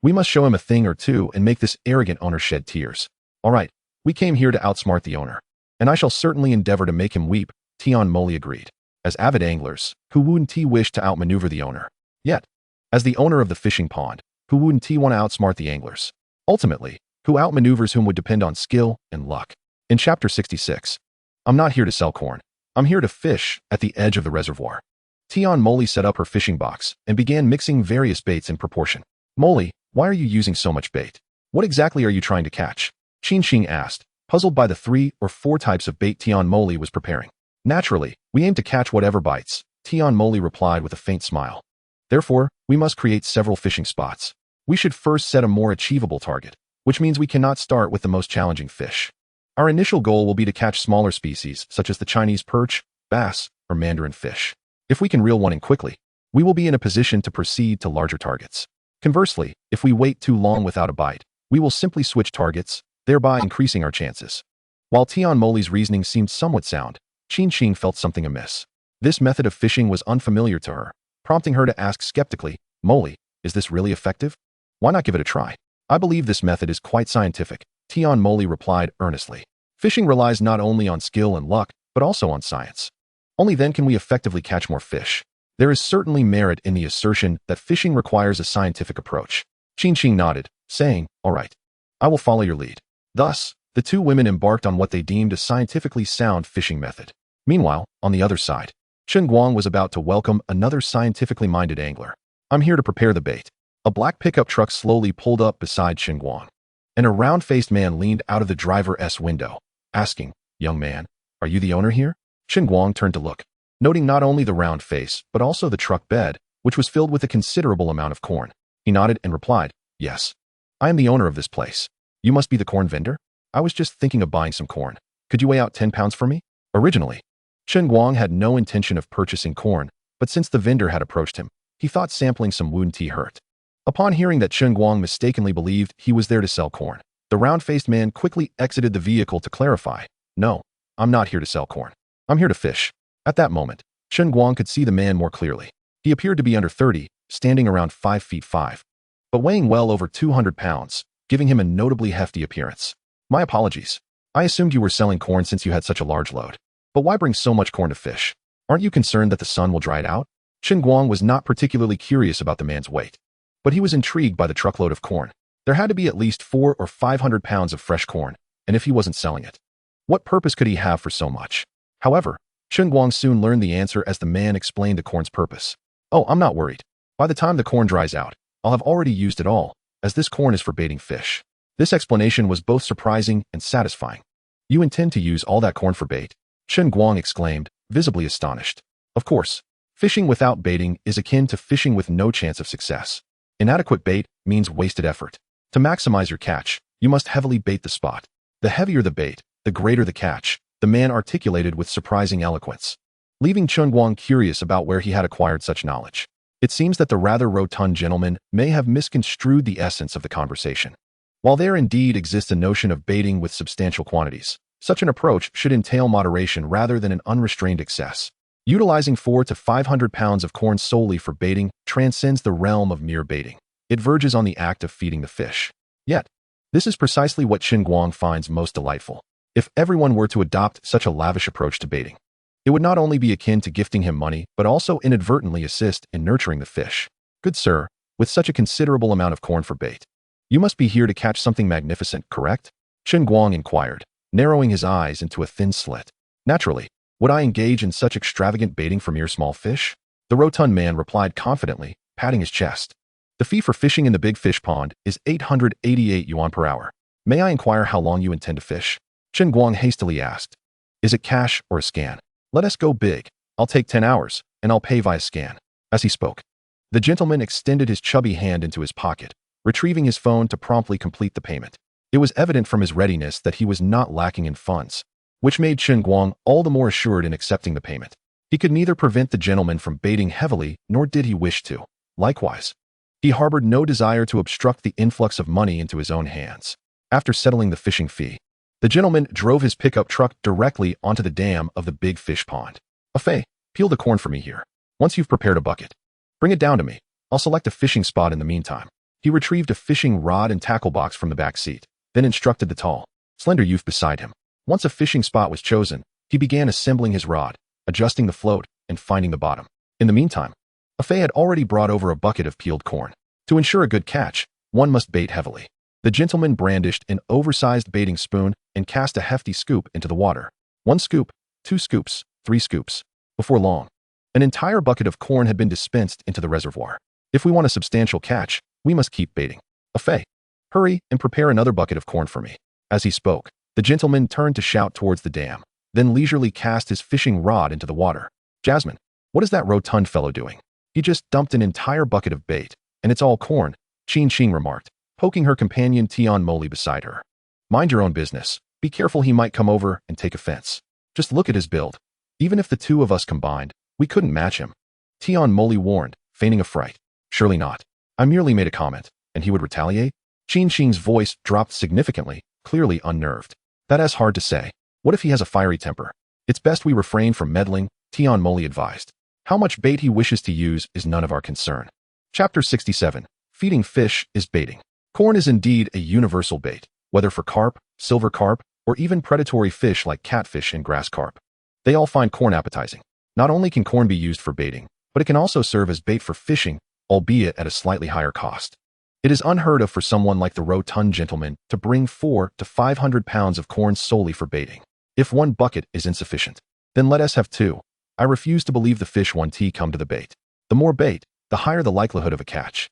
We must show him a thing or two and make this arrogant owner shed tears. All right, we came here to outsmart the owner. And I shall certainly endeavor to make him weep, Tian Meili agreed. As avid anglers, who wouldn't wish to outmaneuver the owner? Yet, as the owner of the fishing pond, who wouldn't want to outsmart the anglers? Ultimately, who outmaneuvers whom would depend on skill and luck? In chapter 66, I'm not here to sell corn. I'm here to fish at the edge of the reservoir. Tian Meili set up her fishing box and began mixing various baits in proportion. Meili, why are you using so much bait? What exactly are you trying to catch? Qin Qing asked, puzzled by the 3 or 4 types of bait Tian Meili was preparing. Naturally, we aim to catch whatever bites, Tian Meili replied with a faint smile. Therefore, we must create several fishing spots. We should first set a more achievable target, which means we cannot start with the most challenging fish. Our initial goal will be to catch smaller species, such as the Chinese perch, bass, or mandarin fish. If we can reel one in quickly, we will be in a position to proceed to larger targets. Conversely, if we wait too long without a bite, we will simply switch targets, thereby increasing our chances. While Tian Meili's reasoning seemed somewhat sound, Qin Qing felt something amiss. This method of fishing was unfamiliar to her, prompting her to ask skeptically, Meili, is this really effective? Why not give it a try? I believe this method is quite scientific, Tian Meili replied earnestly. Fishing relies not only on skill and luck, but also on science. Only then can we effectively catch more fish. There is certainly merit in the assertion that fishing requires a scientific approach. Qing nodded, saying, "All right, I will follow your lead." Thus, the two women embarked on what they deemed a scientifically sound fishing method. Meanwhile, on the other side, Chen Guang was about to welcome another scientifically minded angler. "I'm here to prepare the bait." A black pickup truck slowly pulled up beside Chen Guang, and a round-faced man leaned out of the driver's window, asking, "Young man, are you the owner here?" Chen Guang turned to look, noting not only the round face, but also the truck bed, which was filled with a considerable amount of corn. He nodded and replied, "Yes, I am the owner of this place. You must be the corn vendor? I was just thinking of buying some corn. Could you weigh out 10 pounds for me?" Originally, Chen Guang had no intention of purchasing corn, but since the vendor had approached him, he thought sampling some wound tea hurt. Upon hearing that Chen Guang mistakenly believed he was there to sell corn, the round-faced man quickly exited the vehicle to clarify, "No, I'm not here to sell corn. I'm here to fish." At that moment, Chen Guang could see the man more clearly. He appeared to be under 30, standing around 5 feet 5, but weighing well over 200 pounds, giving him a notably hefty appearance. "My apologies. I assumed you were selling corn since you had such a large load. But why bring so much corn to fish? Aren't you concerned that the sun will dry it out?" Chen Guang was not particularly curious about the man's weight, but he was intrigued by the truckload of corn. There had to be at least 400 or 500 pounds of fresh corn, and if he wasn't selling it, what purpose could he have for so much? However, Chen Guang soon learned the answer as the man explained the corn's purpose. "Oh, I'm not worried. By the time the corn dries out, I'll have already used it all, as this corn is for baiting fish." This explanation was both surprising and satisfying. "You intend to use all that corn for bait?" Chen Guang exclaimed, visibly astonished. Of course, fishing without baiting is akin to fishing with no chance of success. Inadequate bait means wasted effort. To maximize your catch, you must heavily bait the spot. The heavier the bait, the greater the catch, the man articulated with surprising eloquence, leaving Chen Guang curious about where he had acquired such knowledge. It seems that the rather rotund gentleman may have misconstrued the essence of the conversation. While there indeed exists a notion of baiting with substantial quantities, such an approach should entail moderation rather than an unrestrained excess. Utilizing 400 to 500 pounds of corn solely for baiting transcends the realm of mere baiting. It verges on the act of feeding the fish. Yet, this is precisely what Chen Guang finds most delightful. If everyone were to adopt such a lavish approach to baiting, it would not only be akin to gifting him money, but also inadvertently assist in nurturing the fish. "Good sir, with such a considerable amount of corn for bait, you must be here to catch something magnificent, correct?" Chen Guang inquired, narrowing his eyes into a thin slit. "Naturally. Would I engage in such extravagant baiting for mere small fish?" The rotund man replied confidently, patting his chest. "The fee for fishing in the big fish pond is 888 yuan per hour. May I inquire how long you intend to fish?" Chen Guang hastily asked. "Is it cash or a scan?" "Let us go big. I'll take 10 hours, and I'll pay via scan." As he spoke, the gentleman extended his chubby hand into his pocket, retrieving his phone to promptly complete the payment. It was evident from his readiness that he was not lacking in funds, which made Chen Guang all the more assured in accepting the payment. He could neither prevent the gentleman from baiting heavily, nor did he wish to. Likewise, he harbored no desire to obstruct the influx of money into his own hands. After settling the fishing fee, the gentleman drove his pickup truck directly onto the dam of the big fish pond. "Afei, peel the corn for me here. Once you've prepared a bucket, bring it down to me. I'll select a fishing spot in the meantime." He retrieved a fishing rod and tackle box from the back seat, then instructed the tall, slender youth beside him. Once a fishing spot was chosen, he began assembling his rod, adjusting the float, and finding the bottom. In the meantime, Afei had already brought over a bucket of peeled corn. To ensure a good catch, one must bait heavily. The gentleman brandished an oversized baiting spoon and cast a hefty scoop into the water. 1 scoop, 2 scoops, 3 scoops. Before long, an entire bucket of corn had been dispensed into the reservoir. If we want a substantial catch, we must keep baiting. "Afei, hurry and prepare another bucket of corn for me." As he spoke, the gentleman turned to shout towards the dam, then leisurely cast his fishing rod into the water. "Jasmine, what is that rotund fellow doing? He just dumped an entire bucket of bait, and it's all corn," Qing remarked, poking her companion Tian Moli beside her. "Mind your own business. Be careful, he might come over and take offense. Just look at his build. Even if the two of us combined, we couldn't match him," Tian Moli warned, feigning a fright. "Surely not. I merely made a comment, and he would retaliate?" Qing's voice dropped significantly, clearly unnerved. "That's hard to say. What if he has a fiery temper? It's best we refrain from meddling," Tian Moli advised. "How much bait he wishes to use is none of our concern." Chapter 67. Feeding fish is baiting. Corn is indeed a universal bait, whether for carp, silver carp, or even predatory fish like catfish and grass carp. They all find corn appetizing. Not only can corn be used for baiting, but it can also serve as bait for fishing, albeit at a slightly higher cost. It is unheard of for someone like the rotund gentleman to bring 400 to 500 pounds of corn solely for baiting. If one bucket is insufficient, then let us have two. I refuse to believe the fish one tea come to the bait. The more bait, the higher the likelihood of a catch.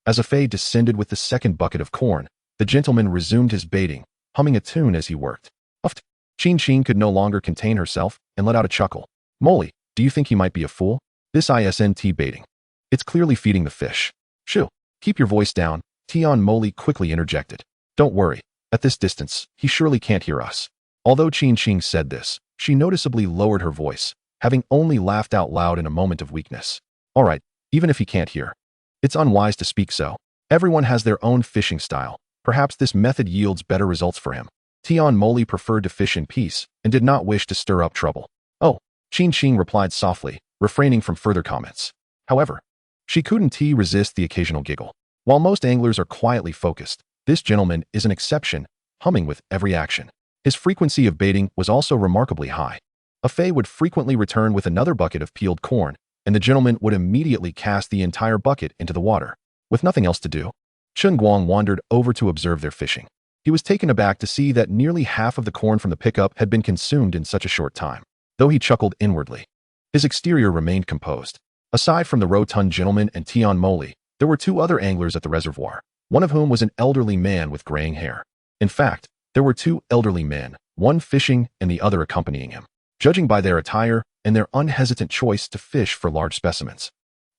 As Afei descended with the second bucket of corn, the gentleman resumed his baiting, humming a tune as he worked. Uft. Chin could no longer contain herself and let out a chuckle. Moly, do you think he might be a fool? This isn't baiting. It's clearly feeding the fish. Shoo, keep your voice down, Tian Moly quickly interjected. Don't worry, at this distance, he surely can't hear us. Although Chin said this, she noticeably lowered her voice, having only laughed out loud in a moment of weakness. All right, even if he can't hear. It's unwise to speak so. Everyone has their own fishing style. Perhaps this method yields better results for him. Tian Moly preferred to fish in peace and did not wish to stir up trouble. Oh, Chin replied softly, refraining from further comments. However, she couldn't resist the occasional giggle. While most anglers are quietly focused, this gentleman is an exception, humming with every action. His frequency of baiting was also remarkably high. Afei would frequently return with another bucket of peeled corn, and the gentleman would immediately cast the entire bucket into the water. With nothing else to do, Chen Guang wandered over to observe their fishing. He was taken aback to see that nearly half of the corn from the pickup had been consumed in such a short time. Though he chuckled inwardly, his exterior remained composed. Aside from the rotund gentleman and Tian Moly, there were two other anglers at the reservoir, one of whom was an elderly man with graying hair. In fact, there were two elderly men, one fishing and the other accompanying him. Judging by their attire and their unhesitant choice to fish for large specimens,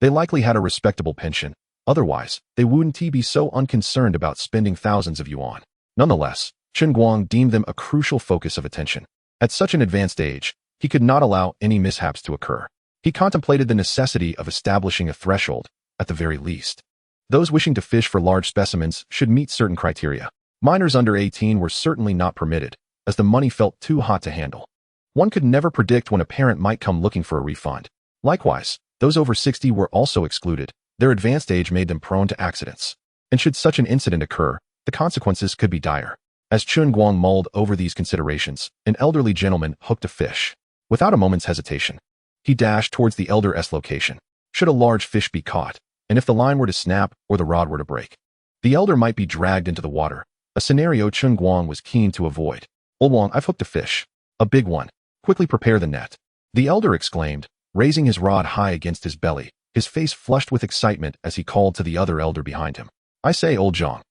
they likely had a respectable pension. Otherwise, they wouldn't be so unconcerned about spending thousands of yuan. Nonetheless, Chen Guang deemed them a crucial focus of attention. At such an advanced age, he could not allow any mishaps to occur. He contemplated the necessity of establishing a threshold, at the very least. Those wishing to fish for large specimens should meet certain criteria. Minors under 18 were certainly not permitted, as the money felt too hot to handle. One could never predict when a parent might come looking for a refund. Likewise, those over 60 were also excluded. Their advanced age made them prone to accidents. And should such an incident occur, the consequences could be dire. As Chen Guang mulled over these considerations, an elderly gentleman hooked a fish. Without a moment's hesitation, he dashed towards the elder's location. Should a large fish be caught, and if the line were to snap or the rod were to break, the elder might be dragged into the water, a scenario Chen Guang was keen to avoid. Old Wang, I've hooked a fish. A big one. Quickly prepare the net. The elder exclaimed, raising his rod high against his belly, his face flushed with excitement as he called to the other elder behind him. I say, old Zhang.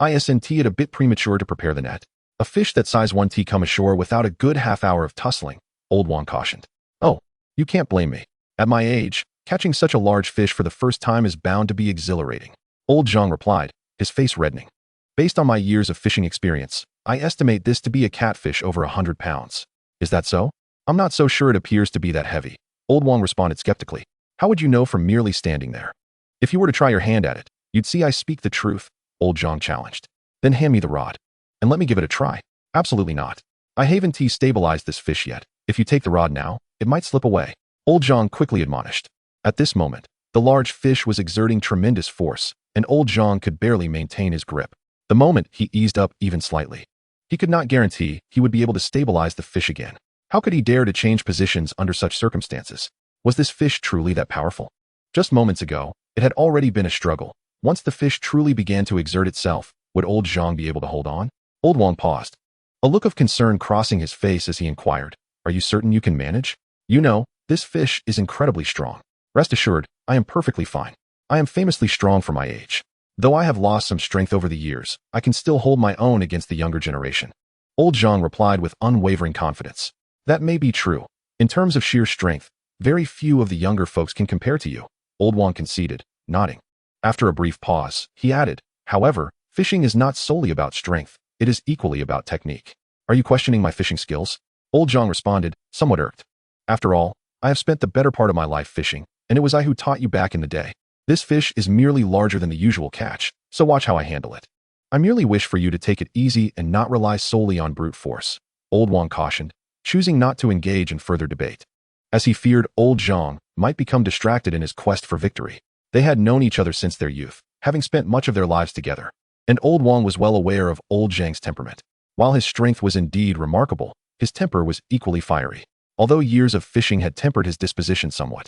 Isn't it a bit premature to prepare the net? A fish that size 1T come ashore without a good half hour of tussling, Old Wang cautioned. Oh, you can't blame me. At my age, catching such a large fish for the first time is bound to be exhilarating. Old Zhang replied, his face reddening. Based on my years of fishing experience, I estimate this to be a catfish over 100 pounds. Is that so? I'm not so sure it appears to be that heavy. Old Wang responded skeptically. How would you know from merely standing there? If you were to try your hand at it, you'd see I speak the truth, Old Zhang challenged. Then hand me the rod, and let me give it a try. Absolutely not. I haven't stabilized this fish yet. If you take the rod now, it might slip away. Old Zhang quickly admonished. At this moment, the large fish was exerting tremendous force, and Old Zhang could barely maintain his grip. The moment he eased up even slightly, he could not guarantee he would be able to stabilize the fish again. How could he dare to change positions under such circumstances? Was this fish truly that powerful? Just moments ago, it had already been a struggle. Once the fish truly began to exert itself, would Old Zhang be able to hold on? Old Wang paused, a look of concern crossing his face as he inquired, are you certain you can manage? You know, this fish is incredibly strong. Rest assured, I am perfectly fine. I am famously strong for my age. Though I have lost some strength over the years, I can still hold my own against the younger generation. Old Zhang replied with unwavering confidence. That may be true. In terms of sheer strength, very few of the younger folks can compare to you, Old Wang conceded, nodding. After a brief pause, he added, however, fishing is not solely about strength, it is equally about technique. Are you questioning my fishing skills? Old Zhang responded, somewhat irked. After all, I have spent the better part of my life fishing, and it was I who taught you back in the day. This fish is merely larger than the usual catch, so watch how I handle it. I merely wish for you to take it easy and not rely solely on brute force, Old Wang cautioned, choosing not to engage in further debate, as he feared Old Zhang might become distracted in his quest for victory. They had known each other since their youth, having spent much of their lives together, and Old Wang was well aware of Old Zhang's temperament. While his strength was indeed remarkable, his temper was equally fiery. Although years of fishing had tempered his disposition somewhat,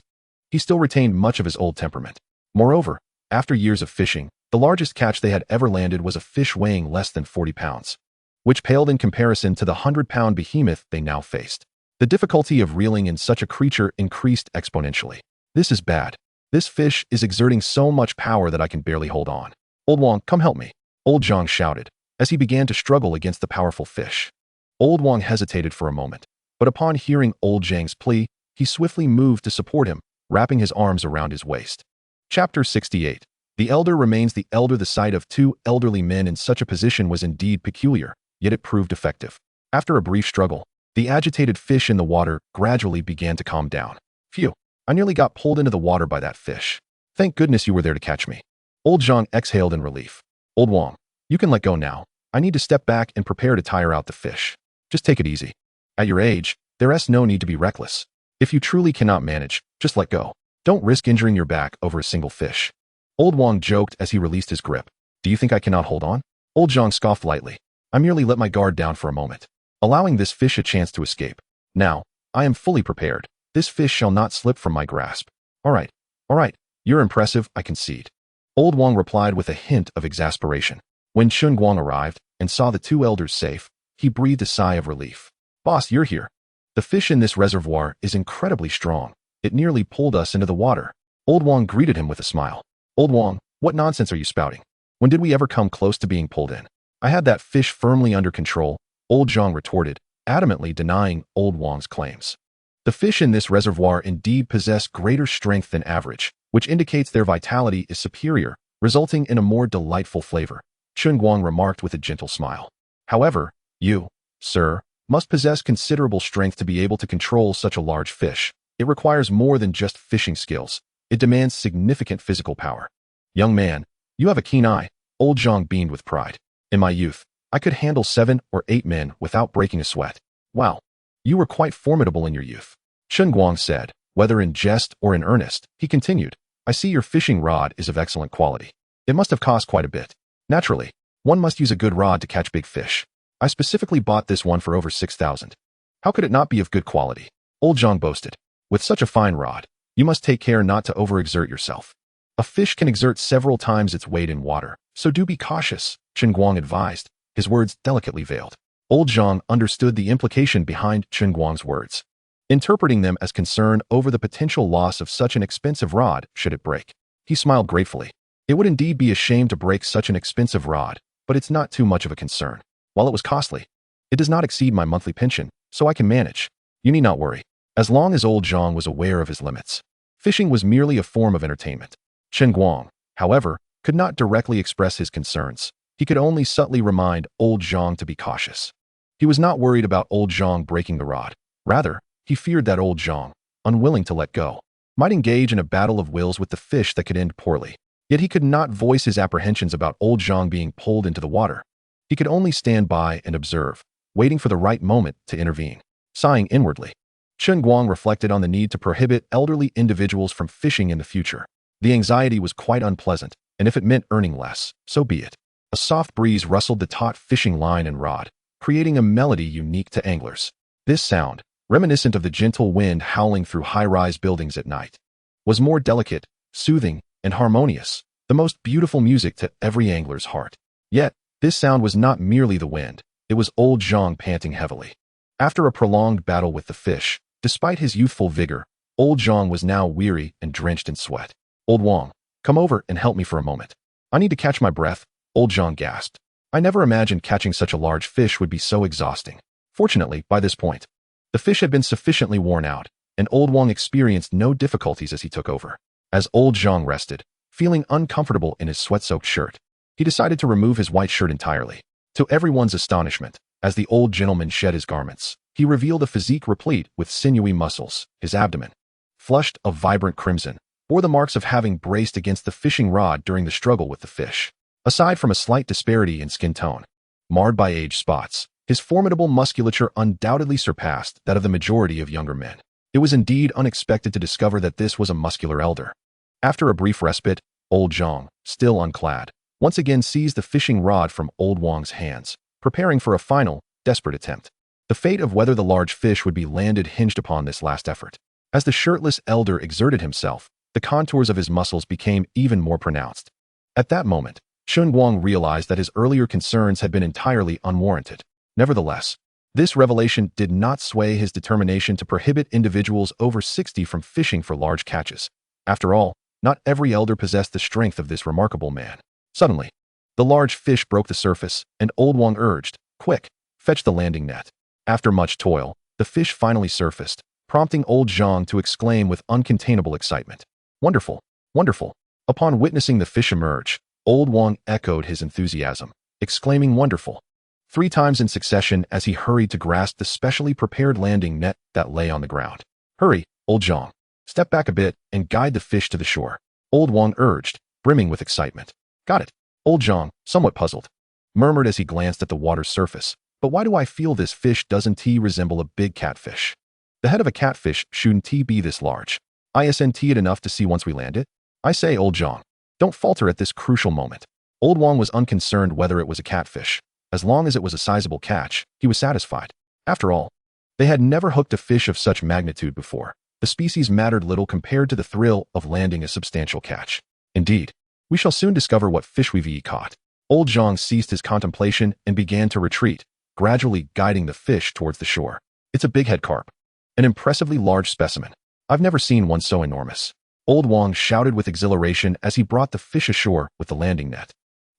he still retained much of his old temperament. Moreover, after years of fishing, the largest catch they had ever landed was a fish weighing less than 40 pounds, which paled in comparison to the 100-pound behemoth they now faced. The difficulty of reeling in such a creature increased exponentially. This is bad. This fish is exerting so much power that I can barely hold on. Old Wang, come help me, Old Zhang shouted, as he began to struggle against the powerful fish. Old Wang hesitated for a moment, but upon hearing Old Zhang's plea, he swiftly moved to support him, wrapping his arms around his waist. Chapter 68. The elder remains the elder. The sight of two elderly men in such a position was indeed peculiar, yet it proved effective. After a brief struggle, the agitated fish in the water gradually began to calm down. Phew, I nearly got pulled into the water by that fish. Thank goodness you were there to catch me. Old Zhang exhaled in relief. Old Wang, you can let go now. I need to step back and prepare to tire out the fish. Just take it easy. At your age, there's no need to be reckless. If you truly cannot manage, just let go. Don't risk injuring your back over a single fish. Old Wang joked as he released his grip. Do you think I cannot hold on? Old Zhang scoffed lightly. I merely let my guard down for a moment, allowing this fish a chance to escape. Now, I am fully prepared. This fish shall not slip from my grasp. All right, you're impressive, I concede. Old Wang replied with a hint of exasperation. When Chen Guang arrived and saw the two elders safe, he breathed a sigh of relief. Boss, you're here. The fish in this reservoir is incredibly strong. It nearly pulled us into the water. Old Wang greeted him with a smile. Old Wang, what nonsense are you spouting? When did we ever come close to being pulled in? I had that fish firmly under control, Old Zhang retorted, adamantly denying Old Wang's claims. The fish in this reservoir indeed possess greater strength than average, which indicates their vitality is superior, resulting in a more delightful flavor, Chen Guang remarked with a gentle smile. However, you, sir, must possess considerable strength to be able to control such a large fish. It requires more than just fishing skills. It demands significant physical power. Young man, you have a keen eye, Old Zhang beamed with pride. In my youth, I could handle 7 or 8 men without breaking a sweat. Wow, you were quite formidable in your youth. Chen Guang said, whether in jest or in earnest. He continued, I see your fishing rod is of excellent quality. It must have cost quite a bit. Naturally, one must use a good rod to catch big fish. I specifically bought this one for over 6,000. How could it not be of good quality? Old Zhang boasted. With such a fine rod, you must take care not to overexert yourself. A fish can exert several times its weight in water, so do be cautious, Chen Guang advised, his words delicately veiled. Old Zhang understood the implication behind Chen Guang's words, interpreting them as concern over the potential loss of such an expensive rod should it break. He smiled gratefully. It would indeed be a shame to break such an expensive rod, but it's not too much of a concern. While it was costly, it does not exceed my monthly pension, so I can manage. You need not worry. As long as Old Zhang was aware of his limits, fishing was merely a form of entertainment. Chen Guang, however, could not directly express his concerns. He could only subtly remind Old Zhang to be cautious. He was not worried about Old Zhang breaking the rod. Rather, he feared that Old Zhang, unwilling to let go, might engage in a battle of wills with the fish that could end poorly. Yet he could not voice his apprehensions about Old Zhang being pulled into the water. He could only stand by and observe, waiting for the right moment to intervene. Sighing inwardly, Chen Guang reflected on the need to prohibit elderly individuals from fishing in the future. The anxiety was quite unpleasant, and if it meant earning less, so be it. A soft breeze rustled the taut fishing line and rod, creating a melody unique to anglers. This sound, reminiscent of the gentle wind howling through high-rise buildings at night, was more delicate, soothing, and harmonious, the most beautiful music to every angler's heart. Yet, this sound was not merely the wind, it was Old Zhang panting heavily. After a prolonged battle with the fish, despite his youthful vigor, Old Zhang was now weary and drenched in sweat. Old Wang, come over and help me for a moment. I need to catch my breath, Old Zhang gasped. I never imagined catching such a large fish would be so exhausting. Fortunately, by this point, the fish had been sufficiently worn out, and Old Wang experienced no difficulties as he took over. As Old Zhang rested, feeling uncomfortable in his sweat-soaked shirt, he decided to remove his white shirt entirely. To everyone's astonishment, as the old gentleman shed his garments, he revealed a physique replete with sinewy muscles. His abdomen, flushed of vibrant crimson, bore the marks of having braced against the fishing rod during the struggle with the fish. Aside from a slight disparity in skin tone, marred by age spots, his formidable musculature undoubtedly surpassed that of the majority of younger men. It was indeed unexpected to discover that this was a muscular elder. After a brief respite, Old Zhang, still unclad, once again seized the fishing rod from Old Wang's hands, preparing for a final, desperate attempt. The fate of whether the large fish would be landed hinged upon this last effort. As the shirtless elder exerted himself, the contours of his muscles became even more pronounced. At that moment, Chen Guang realized that his earlier concerns had been entirely unwarranted. Nevertheless, this revelation did not sway his determination to prohibit individuals over 60 from fishing for large catches. After all, not every elder possessed the strength of this remarkable man. Suddenly, the large fish broke the surface, and Old Wang urged, "Quick, fetch the landing net." After much toil, the fish finally surfaced, prompting Old Zhang to exclaim with uncontainable excitement, "Wonderful! Wonderful!" Upon witnessing the fish emerge, Old Wang echoed his enthusiasm, exclaiming "Wonderful!" 3 times in succession as he hurried to grasp the specially prepared landing net that lay on the ground. "Hurry, Old Zhang. Step back a bit and guide the fish to the shore," Old Wang urged, brimming with excitement. "Got it," Old Zhang, somewhat puzzled, murmured as he glanced at the water's surface. "But why do I feel this fish doesn't resemble a big catfish? The head of a catfish shouldn't be this large. Isn't it enough to see once we land it? I say, Old Zhang, don't falter at this crucial moment." Old Wang was unconcerned whether it was a catfish. As long as it was a sizable catch, he was satisfied. After all, they had never hooked a fish of such magnitude before. The species mattered little compared to the thrill of landing a substantial catch. Indeed, we shall soon discover what fish we've caught. Old Zhang ceased his contemplation and began to retreat, gradually guiding the fish towards the shore. "It's a bighead carp. An impressively large specimen. I've never seen one so enormous," Old Wang shouted with exhilaration as he brought the fish ashore with the landing net.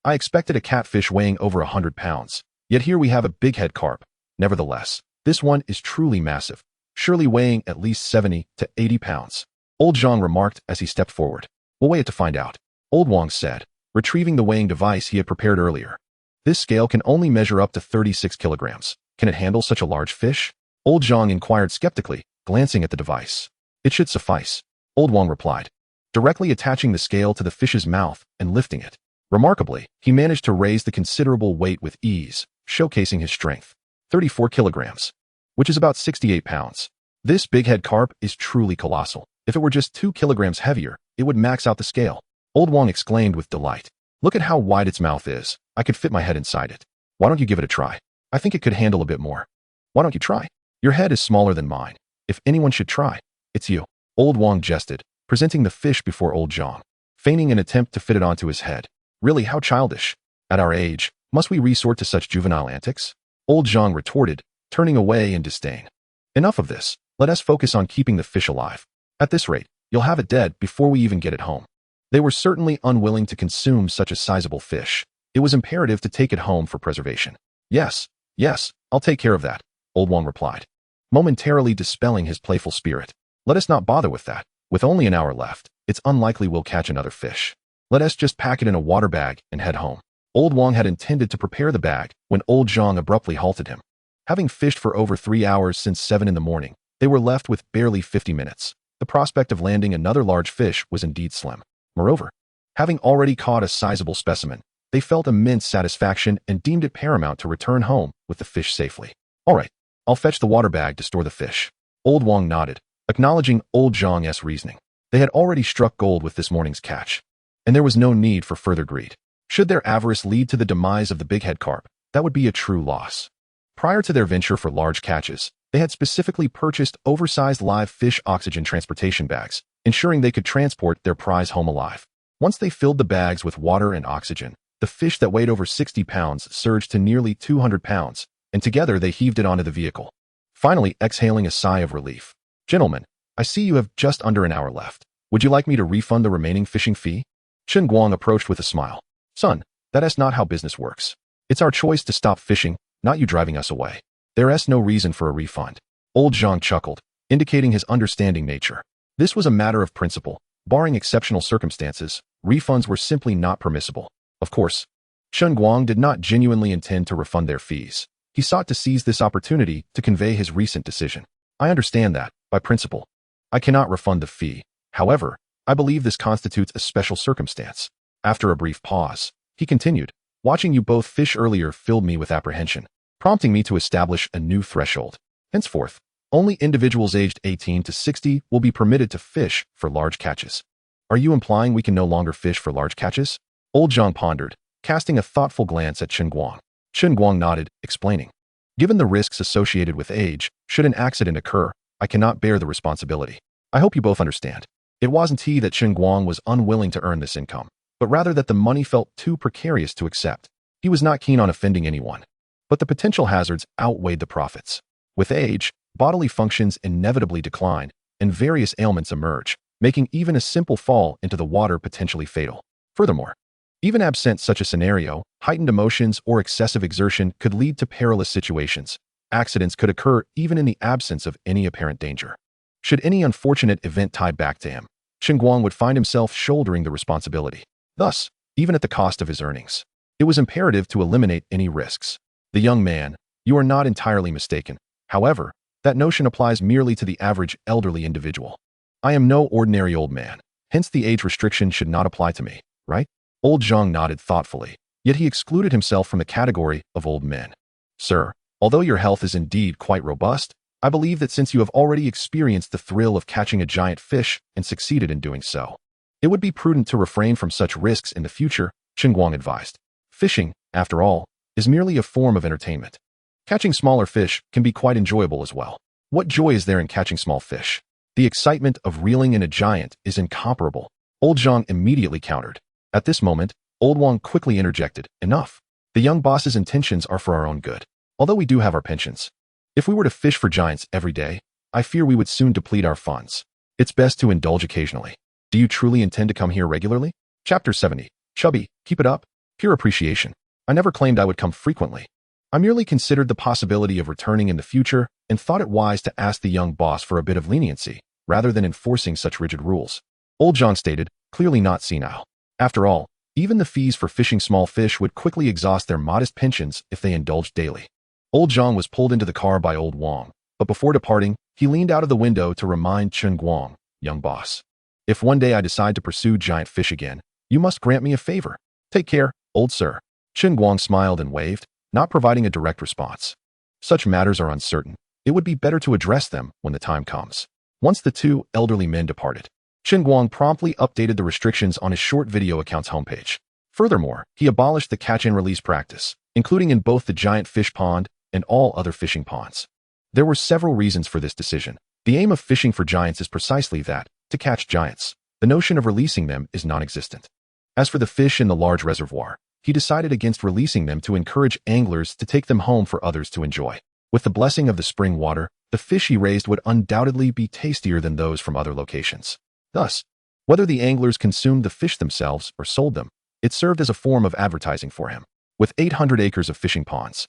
"I expected a catfish weighing over 100 pounds, yet here we have a bighead carp. Nevertheless, this one is truly massive, surely weighing at least 70 to 80 pounds. Old Zhang remarked as he stepped forward. "We'll weigh it to find out," Old Wang said, retrieving the weighing device he had prepared earlier. "This scale can only measure up to 36 kilograms. Can it handle such a large fish?" Old Zhang inquired skeptically, glancing at the device. "It should suffice," Old Wang replied, directly attaching the scale to the fish's mouth and lifting it. Remarkably, he managed to raise the considerable weight with ease, showcasing his strength. 34 kilograms, which is about 68 pounds. This bighead carp is truly colossal. If it were just 2 kilograms heavier, it would max out the scale. Old Wang exclaimed with delight. "Look at how wide its mouth is. I could fit my head inside it. Why don't you give it a try? I think it could handle a bit more. Why don't you try? Your head is smaller than mine. If anyone should try, it's you." Old Wang jested, presenting the fish before Old Zhang, feigning an attempt to fit it onto his head. "Really, how childish. At our age, must we resort to such juvenile antics?" Old Zhang retorted, turning away in disdain. "Enough of this. Let us focus on keeping the fish alive. At this rate, you'll have it dead before we even get it home." They were certainly unwilling to consume such a sizable fish. It was imperative to take it home for preservation. Yes, I'll take care of that," Old Wang replied, momentarily dispelling his playful spirit. "Let us not bother with that. With only an hour left, it's unlikely we'll catch another fish. Let us just pack it in a water bag and head home." Old Wang had intended to prepare the bag when Old Zhang abruptly halted him. Having fished for over 3 hours since 7 in the morning, they were left with barely 50 minutes. The prospect of landing another large fish was indeed slim. Moreover, having already caught a sizable specimen, they felt immense satisfaction and deemed it paramount to return home with the fish safely. "All right, I'll fetch the water bag to store the fish." Old Wang nodded, acknowledging Old Zhang's reasoning. They had already struck gold with this morning's catch, and there was no need for further greed. Should their avarice lead to the demise of the bighead carp, that would be a true loss. Prior to their venture for large catches, they had specifically purchased oversized live fish oxygen transportation bags, ensuring they could transport their prize home alive. Once they filled the bags with water and oxygen, the fish that weighed over 60 pounds surged to nearly 200 pounds, and together they heaved it onto the vehicle, finally exhaling a sigh of relief. "Gentlemen, I see you have just under an hour left. Would you like me to refund the remaining fishing fee?" Chen Guang approached with a smile. "Son, that is not how business works. It's our choice to stop fishing, not you driving us away. There is no reason for a refund." Old Zhang chuckled, indicating his understanding nature. This was a matter of principle. Barring exceptional circumstances, refunds were simply not permissible. Of course, Chen Guang did not genuinely intend to refund their fees. He sought to seize this opportunity to convey his recent decision. "I understand that, by principle, I cannot refund the fee. However, I believe this constitutes a special circumstance." After a brief pause, he continued, "Watching you both fish earlier filled me with apprehension, prompting me to establish a new threshold. Henceforth, only individuals aged 18 to 60 will be permitted to fish for large catches." "Are you implying we can no longer fish for large catches?" Old Zhang pondered, casting a thoughtful glance at Chen Guang. Chen Guang nodded, explaining, Given the risks associated with age, should an accident occur, I cannot bear the responsibility. I hope you both understand. It wasn't he that Chen Guang was unwilling to earn this income, but rather that the money felt too precarious to accept. He was not keen on offending anyone, but the potential hazards outweighed the profits. With age, bodily functions inevitably decline, and various ailments emerge, making even a simple fall into the water potentially fatal. Furthermore, even absent such a scenario, heightened emotions or excessive exertion could lead to perilous situations. Accidents could occur even in the absence of any apparent danger. Should any unfortunate event tie back to him, Chen Guang would find himself shouldering the responsibility. Thus, even at the cost of his earnings, it was imperative to eliminate any risks. The young man, you are not entirely mistaken. However, that notion applies merely to the average elderly individual. I am no ordinary old man, hence the age restriction should not apply to me, right? Old Zhang nodded thoughtfully, yet he excluded himself from the category of old men. Sir, although your health is indeed quite robust, I believe that since you have already experienced the thrill of catching a giant fish and succeeded in doing so, it would be prudent to refrain from such risks in the future, Chen Guang advised. Fishing, after all, is merely a form of entertainment. Catching smaller fish can be quite enjoyable as well. What joy is there in catching small fish? The excitement of reeling in a giant is incomparable. Old Zhang immediately countered. At this moment, Old Wang quickly interjected, enough. The young boss's intentions are for our own good, although we do have our pensions. If we were to fish for giants every day, I fear we would soon deplete our funds. It's best to indulge occasionally. Do you truly intend to come here regularly? Chapter 70. Chubby, keep it up. Pure appreciation. I never claimed I would come frequently. I merely considered the possibility of returning in the future and thought it wise to ask the young boss for a bit of leniency, rather than enforcing such rigid rules. Old John stated, clearly not senile. After all, even the fees for fishing small fish would quickly exhaust their modest pensions if they indulged daily. Old Zhang was pulled into the car by Old Wang, but before departing, he leaned out of the window to remind Chen Guang, young boss. If one day I decide to pursue giant fish again, you must grant me a favor. Take care, old sir. Chen Guang smiled and waved, not providing a direct response. Such matters are uncertain. It would be better to address them when the time comes. Once the two elderly men departed, Chen Guang promptly updated the restrictions on his short video account's homepage. Furthermore, he abolished the catch and release practice, including in both the giant fish pond and all other fishing ponds. There were several reasons for this decision. The aim of fishing for giants is precisely that, to catch giants. The notion of releasing them is non-existent. As for the fish in the large reservoir, he decided against releasing them to encourage anglers to take them home for others to enjoy. With the blessing of the spring water, the fish he raised would undoubtedly be tastier than those from other locations. Thus, whether the anglers consumed the fish themselves or sold them, it served as a form of advertising for him. With 800 acres of fishing ponds,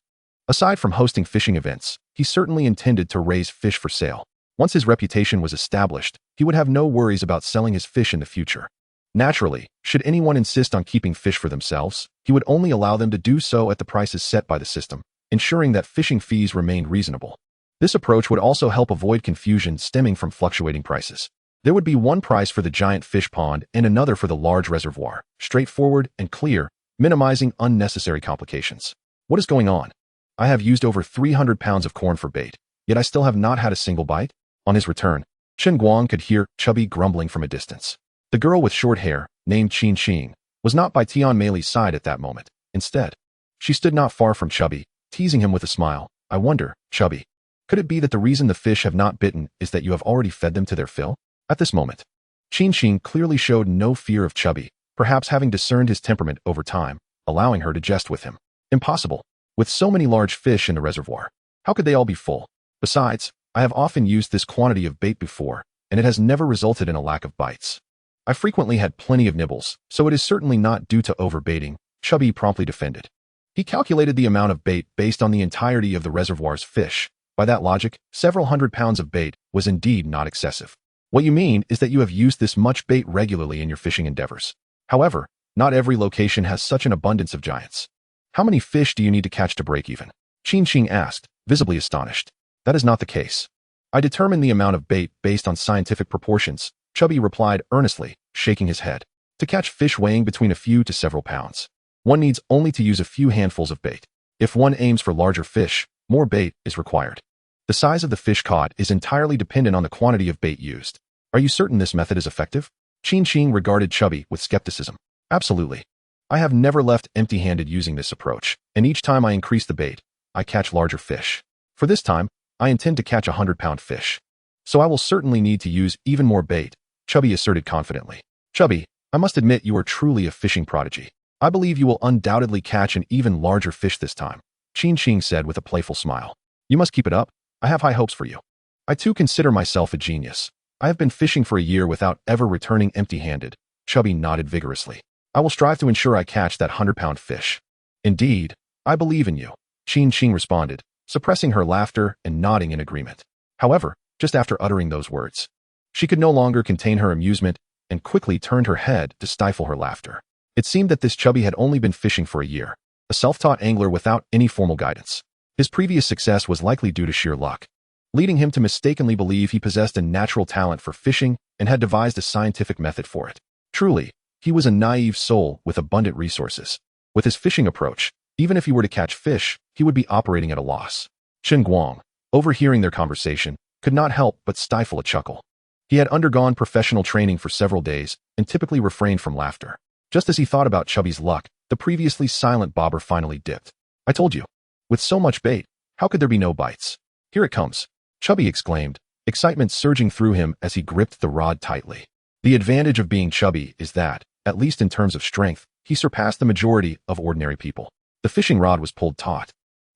aside from hosting fishing events, he certainly intended to raise fish for sale. Once his reputation was established, he would have no worries about selling his fish in the future. Naturally, should anyone insist on keeping fish for themselves, he would only allow them to do so at the prices set by the system, ensuring that fishing fees remained reasonable. This approach would also help avoid confusion stemming from fluctuating prices. There would be one price for the giant fish pond and another for the large reservoir, straightforward and clear, minimizing unnecessary complications. What is going on? I have used over 300 pounds of corn for bait, yet I still have not had a single bite. On his return, Chen Guang could hear Chubby grumbling from a distance. The girl with short hair, named Qin Qing, was not by Tian Mei's side at that moment. Instead, she stood not far from Chubby, teasing him with a smile. I wonder, Chubby, could it be that the reason the fish have not bitten is that you have already fed them to their fill? At this moment, Qin Qing clearly showed no fear of Chubby, perhaps having discerned his temperament over time, allowing her to jest with him. Impossible. With so many large fish in the reservoir, how could they all be full? Besides, I have often used this quantity of bait before, and it has never resulted in a lack of bites. I frequently had plenty of nibbles, so it is certainly not due to overbaiting, Chubby promptly defended. He calculated the amount of bait based on the entirety of the reservoir's fish. By that logic, several hundred pounds of bait was indeed not excessive. What you mean is that you have used this much bait regularly in your fishing endeavors. However, not every location has such an abundance of giants. How many fish do you need to catch to break even? Qin Qing asked, visibly astonished. That is not the case. I determine the amount of bait based on scientific proportions, Chubby replied earnestly, shaking his head. To catch fish weighing between a few to several pounds, one needs only to use a few handfuls of bait. If one aims for larger fish, more bait is required. The size of the fish caught is entirely dependent on the quantity of bait used. Are you certain this method is effective? Qin Qing regarded Chubby with skepticism. Absolutely. I have never left empty-handed using this approach, and each time I increase the bait, I catch larger fish. For this time, I intend to catch a 100-pound fish. So I will certainly need to use even more bait, Chubby asserted confidently. Chubby, I must admit you are truly a fishing prodigy. I believe you will undoubtedly catch an even larger fish this time, Chen said with a playful smile. You must keep it up. I have high hopes for you. I too consider myself a genius. I have been fishing for a year without ever returning empty-handed, Chubby nodded vigorously. I will strive to ensure I catch that 100-pound fish. Indeed, I believe in you, Chen responded, suppressing her laughter and nodding in agreement. However, just after uttering those words, she could no longer contain her amusement and quickly turned her head to stifle her laughter. It seemed that this Chubby had only been fishing for a year, a self-taught angler without any formal guidance. His previous success was likely due to sheer luck, leading him to mistakenly believe he possessed a natural talent for fishing and had devised a scientific method for it. Truly, he was a naive soul with abundant resources. With his fishing approach, even if he were to catch fish, he would be operating at a loss. Chen Guang, overhearing their conversation, could not help but stifle a chuckle. He had undergone professional training for several days and typically refrained from laughter. Just as he thought about Chubby's luck, the previously silent bobber finally dipped. I told you. With so much bait, how could there be no bites? Here it comes, Chubby exclaimed, excitement surging through him as he gripped the rod tightly. The advantage of being Chubby is that, at least in terms of strength, he surpassed the majority of ordinary people. The fishing rod was pulled taut,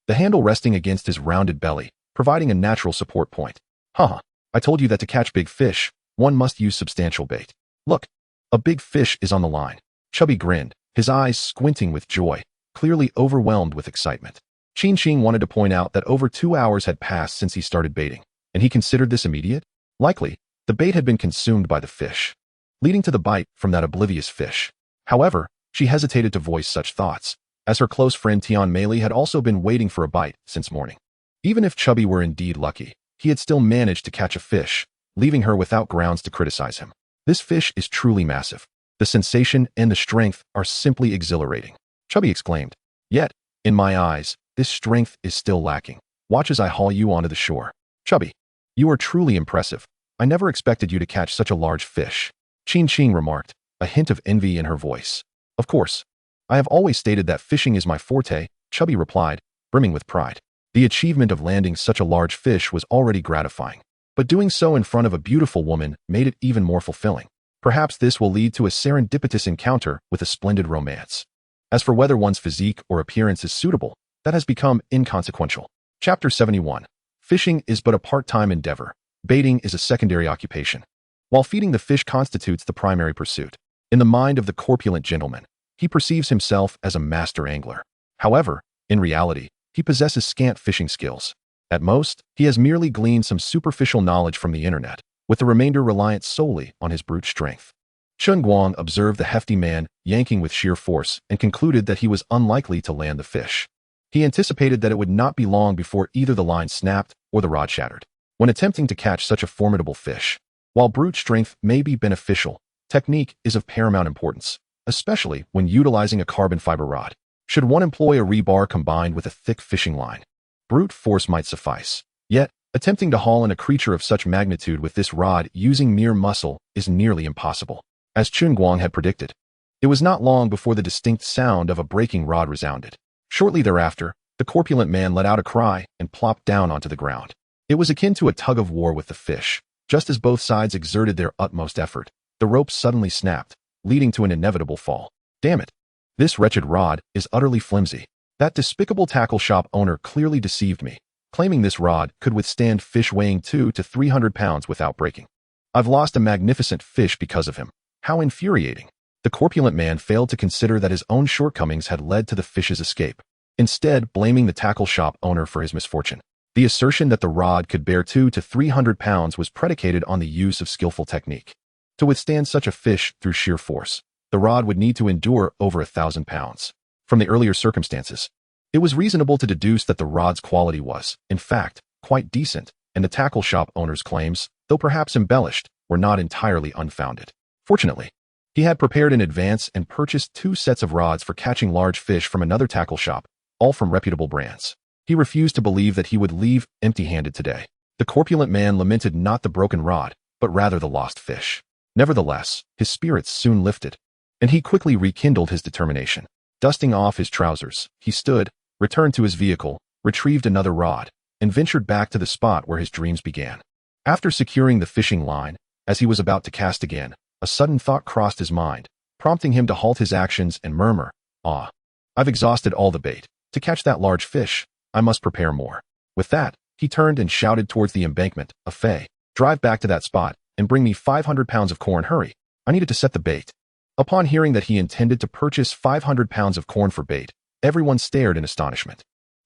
the handle resting against his rounded belly, providing a natural support point. Haha, I told you that to catch big fish, one must use substantial bait. Look, a big fish is on the line. Chubby grinned, his eyes squinting with joy, clearly overwhelmed with excitement. Chen wanted to point out that over 2 hours had passed since he started baiting, and he considered this immediate. Likely, the bait had been consumed by the fish, leading to the bite from that oblivious fish. However, she hesitated to voice such thoughts, as her close friend Tian Meili had also been waiting for a bite since morning. Even if Chubby were indeed lucky, he had still managed to catch a fish, leaving her without grounds to criticize him. This fish is truly massive. The sensation and the strength are simply exhilarating, Chubby exclaimed. Yet, in my eyes, this strength is still lacking. Watch as I haul you onto the shore. Chubby, you are truly impressive. I never expected you to catch such a large fish, Chen remarked, a hint of envy in her voice. Of course. I have always stated that fishing is my forte, Chubby replied, brimming with pride. The achievement of landing such a large fish was already gratifying, but doing so in front of a beautiful woman made it even more fulfilling. Perhaps this will lead to a serendipitous encounter with a splendid romance. As for whether one's physique or appearance is suitable, that has become inconsequential. Chapter 71. Fishing is but a part-time endeavor. Baiting is a secondary occupation, while feeding the fish constitutes the primary pursuit. In the mind of the corpulent gentleman, he perceives himself as a master angler. However, in reality, he possesses scant fishing skills. At most, he has merely gleaned some superficial knowledge from the internet, with the remainder reliant solely on his brute strength. Chen Guang observed the hefty man yanking with sheer force and concluded that he was unlikely to land the fish. He anticipated that it would not be long before either the line snapped or the rod shattered. When attempting to catch such a formidable fish, while brute strength may be beneficial, technique is of paramount importance, especially when utilizing a carbon fiber rod. Should one employ a rebar combined with a thick fishing line, brute force might suffice. Yet, attempting to haul in a creature of such magnitude with this rod using mere muscle is nearly impossible. As Chen Guang had predicted, it was not long before the distinct sound of a breaking rod resounded. Shortly thereafter, the corpulent man let out a cry and plopped down onto the ground. It was akin to a tug-of-war with the fish. Just as both sides exerted their utmost effort, the rope suddenly snapped, leading to an inevitable fall. Damn it! This wretched rod is utterly flimsy. That despicable tackle shop owner clearly deceived me, claiming this rod could withstand fish weighing 200 to 300 pounds without breaking. I've lost a magnificent fish because of him. How infuriating! The corpulent man failed to consider that his own shortcomings had led to the fish's escape, instead blaming the tackle shop owner for his misfortune. The assertion that the rod could bear 200 to 300 pounds was predicated on the use of skillful technique. To withstand such a fish through sheer force, the rod would need to endure over 1,000 pounds. From the earlier circumstances, it was reasonable to deduce that the rod's quality was, in fact, quite decent, and the tackle shop owner's claims, though perhaps embellished, were not entirely unfounded. Fortunately, he had prepared in advance and purchased 2 sets of rods for catching large fish from another tackle shop, all from reputable brands. He refused to believe that he would leave empty-handed today. The corpulent man lamented not the broken rod, but rather the lost fish. Nevertheless, his spirits soon lifted, and he quickly rekindled his determination. Dusting off his trousers, he stood, returned to his vehicle, retrieved another rod, and ventured back to the spot where his dreams began. After securing the fishing line, as he was about to cast again, a sudden thought crossed his mind, prompting him to halt his actions and murmur, "Ah, I've exhausted all the bait. To catch that large fish, I must prepare more." With that, he turned and shouted towards the embankment, "Afei, drive back to that spot and bring me 500 pounds of corn, hurry. I needed to set the bait." Upon hearing that he intended to purchase 500 pounds of corn for bait, everyone stared in astonishment.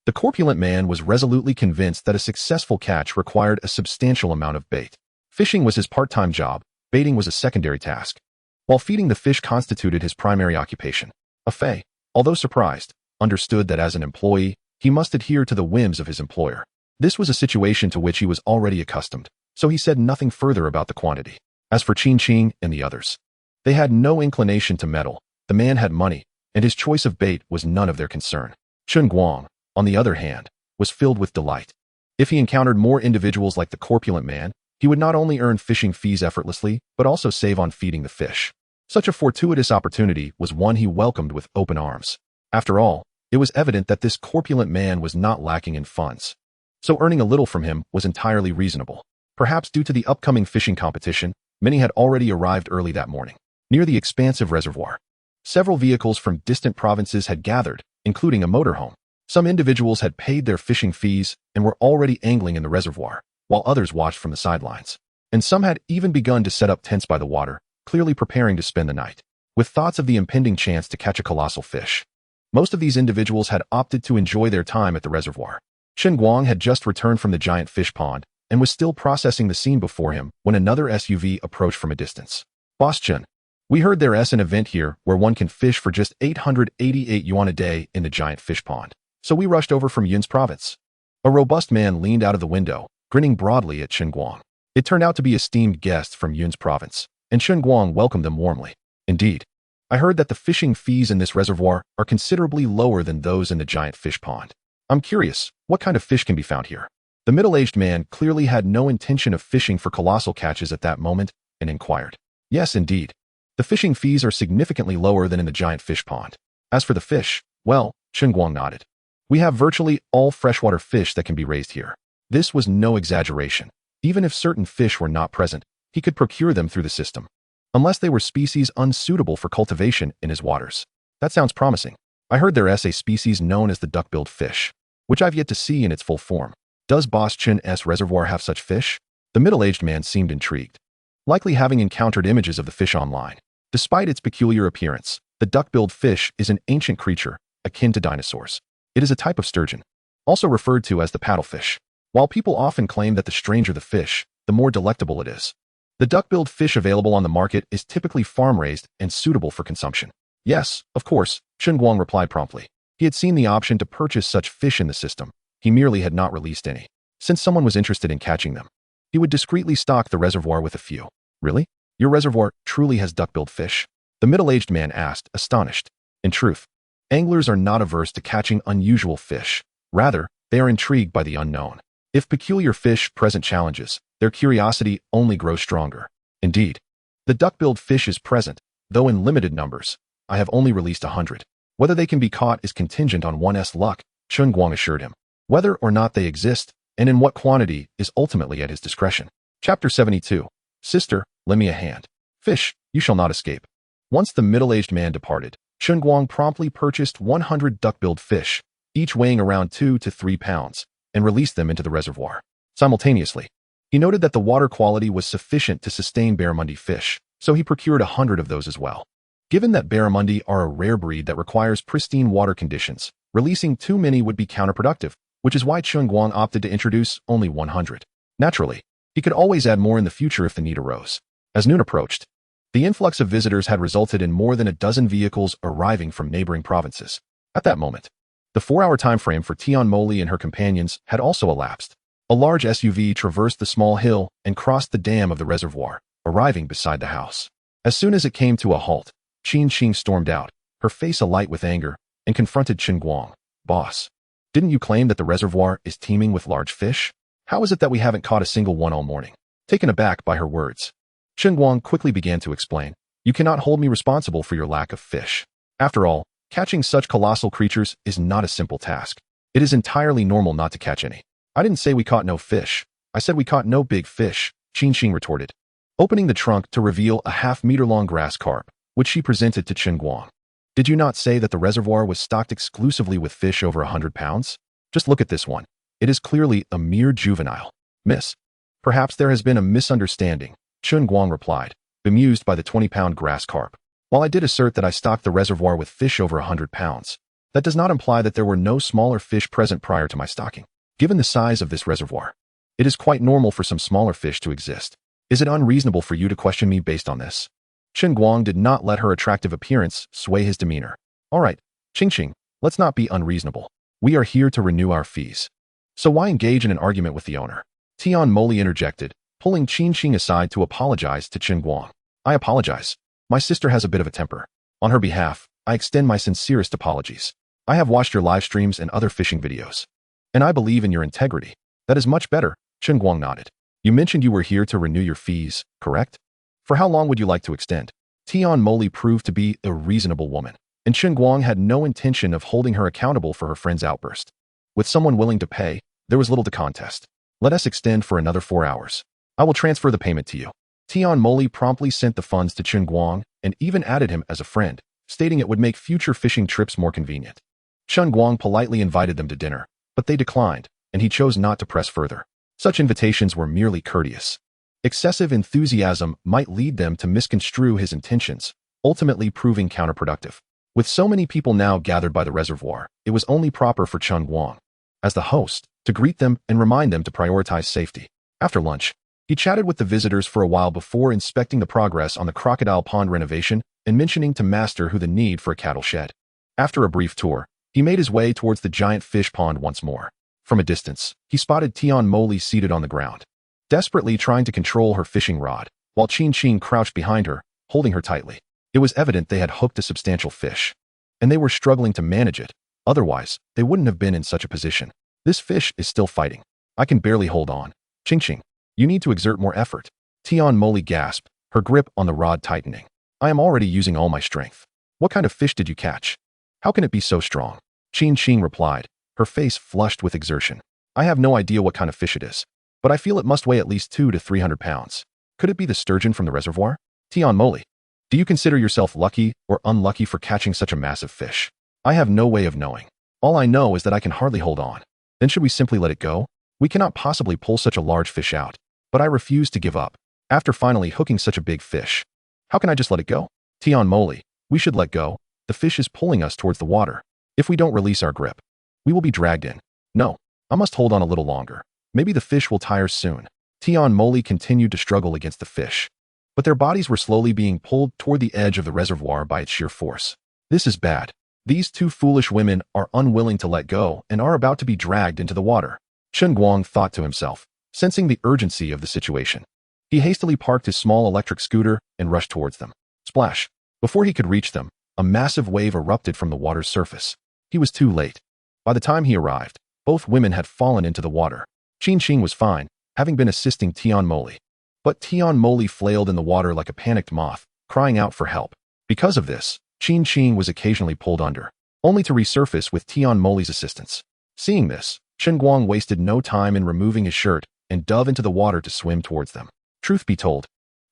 The corpulent man was resolutely convinced that a successful catch required a substantial amount of bait. Fishing was his part-time job, baiting was a secondary task, while feeding the fish constituted his primary occupation. Afei, although surprised, understood that as an employee, he must adhere to the whims of his employer. This was a situation to which he was already accustomed, so he said nothing further about the quantity. As for Qing and the others, they had no inclination to meddle. The man had money, and his choice of bait was none of their concern. Chen Guang, on the other hand, was filled with delight. If he encountered more individuals like the corpulent man, he would not only earn fishing fees effortlessly, but also save on feeding the fish. Such a fortuitous opportunity was one he welcomed with open arms. After all, it was evident that this corpulent man was not lacking in funds, so earning a little from him was entirely reasonable. Perhaps due to the upcoming fishing competition, many had already arrived early that morning. Near the expansive reservoir, several vehicles from distant provinces had gathered, including a motorhome. Some individuals had paid their fishing fees and were already angling in the reservoir, while others watched from the sidelines. And some had even begun to set up tents by the water, clearly preparing to spend the night, with thoughts of the impending chance to catch a colossal fish. Most of these individuals had opted to enjoy their time at the reservoir. Chen Guang had just returned from the giant fish pond and was still processing the scene before him when another SUV approached from a distance. "Boss Chen, we heard there's an event here where one can fish for just 888 yuan a day in the giant fish pond. So we rushed over from Yun's province." A robust man leaned out of the window, grinning broadly at Chen Guang. It turned out to be esteemed guests from Yun's province, and Chen Guang welcomed them warmly. "Indeed, I heard that the fishing fees in this reservoir are considerably lower than those in the giant fish pond. I'm curious, what kind of fish can be found here?" The middle-aged man clearly had no intention of fishing for colossal catches at that moment and inquired. "Yes, indeed. The fishing fees are significantly lower than in the giant fish pond. As for the fish, well," Chen Guang nodded, "we have virtually all freshwater fish that can be raised here." This was no exaggeration. Even if certain fish were not present, he could procure them through the system, unless they were species unsuitable for cultivation in his waters. "That sounds promising. I heard there's a species known as the duck-billed fish, which I've yet to see in its full form. Does Boss Chen's reservoir have such fish?" The middle-aged man seemed intrigued, likely having encountered images of the fish online. Despite its peculiar appearance, the duck-billed fish is an ancient creature, akin to dinosaurs. It is a type of sturgeon, also referred to as the paddlefish. While people often claim that the stranger the fish, the more delectable it is. The duck-billed fish available on the market is typically farm-raised and suitable for consumption. "Yes, of course," Chen Guang replied promptly. He had seen the option to purchase such fish in the system. He merely had not released any. Since someone was interested in catching them, he would discreetly stock the reservoir with a few. "Really? Your reservoir truly has duck-billed fish?" The middle-aged man asked, astonished. In truth, anglers are not averse to catching unusual fish. Rather, they are intrigued by the unknown. If peculiar fish present challenges, their curiosity only grows stronger. Indeed, the duck-billed fish is present, though in limited numbers. I have only released 100. Whether they can be caught is contingent on one's luck, Chen Guang assured him. Whether or not they exist, and in what quantity, is ultimately at his discretion. Chapter 72. "Sister, lend me a hand. Fish, you shall not escape." Once the middle-aged man departed, Chen Guang promptly purchased 100 duck-billed fish, each weighing around 2 to 3 pounds, and released them into the reservoir. Simultaneously, he noted that the water quality was sufficient to sustain barramundi fish, so he procured 100 of those as well. Given that barramundi are a rare breed that requires pristine water conditions, releasing too many would be counterproductive, which is why Chen Guang opted to introduce only 100. Naturally, he could always add more in the future if the need arose. As noon approached, the influx of visitors had resulted in more than a dozen vehicles arriving from neighboring provinces. At that moment, the 4-hour time frame for Tian Moli and her companions had also elapsed. A large SUV traversed the small hill and crossed the dam of the reservoir, arriving beside the house. As soon as it came to a halt, Qing stormed out, her face alight with anger, and confronted Chen Guang. "Boss, didn't you claim that the reservoir is teeming with large fish? How is it that we haven't caught a single one all morning?" Taken aback by her words, Chen Guang quickly began to explain. "You cannot hold me responsible for your lack of fish. After all, catching such colossal creatures is not a simple task. It is entirely normal not to catch any. I didn't say we caught no fish. I said we caught no big fish, Qin retorted, opening the trunk to reveal a half-meter-long grass carp, which she presented to Chen Guang. Did you not say that the reservoir was stocked exclusively with fish over 100 pounds? Just look at this one. It is clearly a mere juvenile. Miss. Perhaps there has been a misunderstanding, Chen Guang replied, bemused by the 20-pound grass carp. While I did assert that I stocked the reservoir with fish over 100 pounds, that does not imply that there were no smaller fish present prior to my stocking. Given the size of this reservoir, it is quite normal for some smaller fish to exist. Is it unreasonable for you to question me based on this? Chen Guang did not let her attractive appearance sway his demeanor. All right, Qing, let's not be unreasonable. We are here to renew our fees. So why engage in an argument with the owner? Tian Moli interjected, pulling Qing aside to apologize to Chen Guang. I apologize. My sister has a bit of a temper. On her behalf, I extend my sincerest apologies. I have watched your live streams and other fishing videos, and I believe in your integrity. That is much better, Chen Guang nodded. You mentioned you were here to renew your fees, correct? For how long would you like to extend? Tian Moli proved to be a reasonable woman, and Chen Guang had no intention of holding her accountable for her friend's outburst. With someone willing to pay, there was little to contest. Let us extend for another 4 hours. I will transfer the payment to you. Tian Moli promptly sent the funds to Chen Guang and even added him as a friend, stating it would make future fishing trips more convenient. Chen Guang politely invited them to dinner, but they declined, and he chose not to press further. Such invitations were merely courteous. Excessive enthusiasm might lead them to misconstrue his intentions, ultimately proving counterproductive. With so many people now gathered by the reservoir, it was only proper for Chen Guang, as the host, to greet them and remind them to prioritize safety. After lunch, he chatted with the visitors for a while before inspecting the progress on the crocodile pond renovation and mentioning to Master who the need for a cattle shed. After a brief tour, he made his way towards the giant fish pond once more. From a distance, he spotted Tian Moli seated on the ground, desperately trying to control her fishing rod, while Qing crouched behind her, holding her tightly. It was evident they had hooked a substantial fish, and they were struggling to manage it. Otherwise, they wouldn't have been in such a position. This fish is still fighting. I can barely hold on. Qing, you need to exert more effort. Tian Moli gasped, her grip on the rod tightening. I am already using all my strength. What kind of fish did you catch? How can it be so strong? Qing replied, her face flushed with exertion. I have no idea what kind of fish it is, but I feel it must weigh at least 200 to 300 pounds. Could it be the sturgeon from the reservoir? Tian Moli, do you consider yourself lucky or unlucky for catching such a massive fish? I have no way of knowing. All I know is that I can hardly hold on. Then should we simply let it go? We cannot possibly pull such a large fish out. But I refuse to give up. After finally hooking such a big fish, how can I just let it go? Tian Moli, we should let go. The fish is pulling us towards the water. If we don't release our grip, we will be dragged in. No, I must hold on a little longer. Maybe the fish will tire soon. Tian Moli continued to struggle against the fish, but their bodies were slowly being pulled toward the edge of the reservoir by its sheer force. This is bad. These two foolish women are unwilling to let go and are about to be dragged into the water. Chen Guang thought to himself, sensing the urgency of the situation. He hastily parked his small electric scooter and rushed towards them. Splash! Before he could reach them, a massive wave erupted from the water's surface. He was too late. By the time he arrived, both women had fallen into the water. Qing was fine, having been assisting Tian Moli. But Tian Moli flailed in the water like a panicked moth, crying out for help. Because of this, Qing was occasionally pulled under, only to resurface with Tian Moli's assistance. Seeing this, Chen Guang wasted no time in removing his shirt and dove into the water to swim towards them. Truth be told,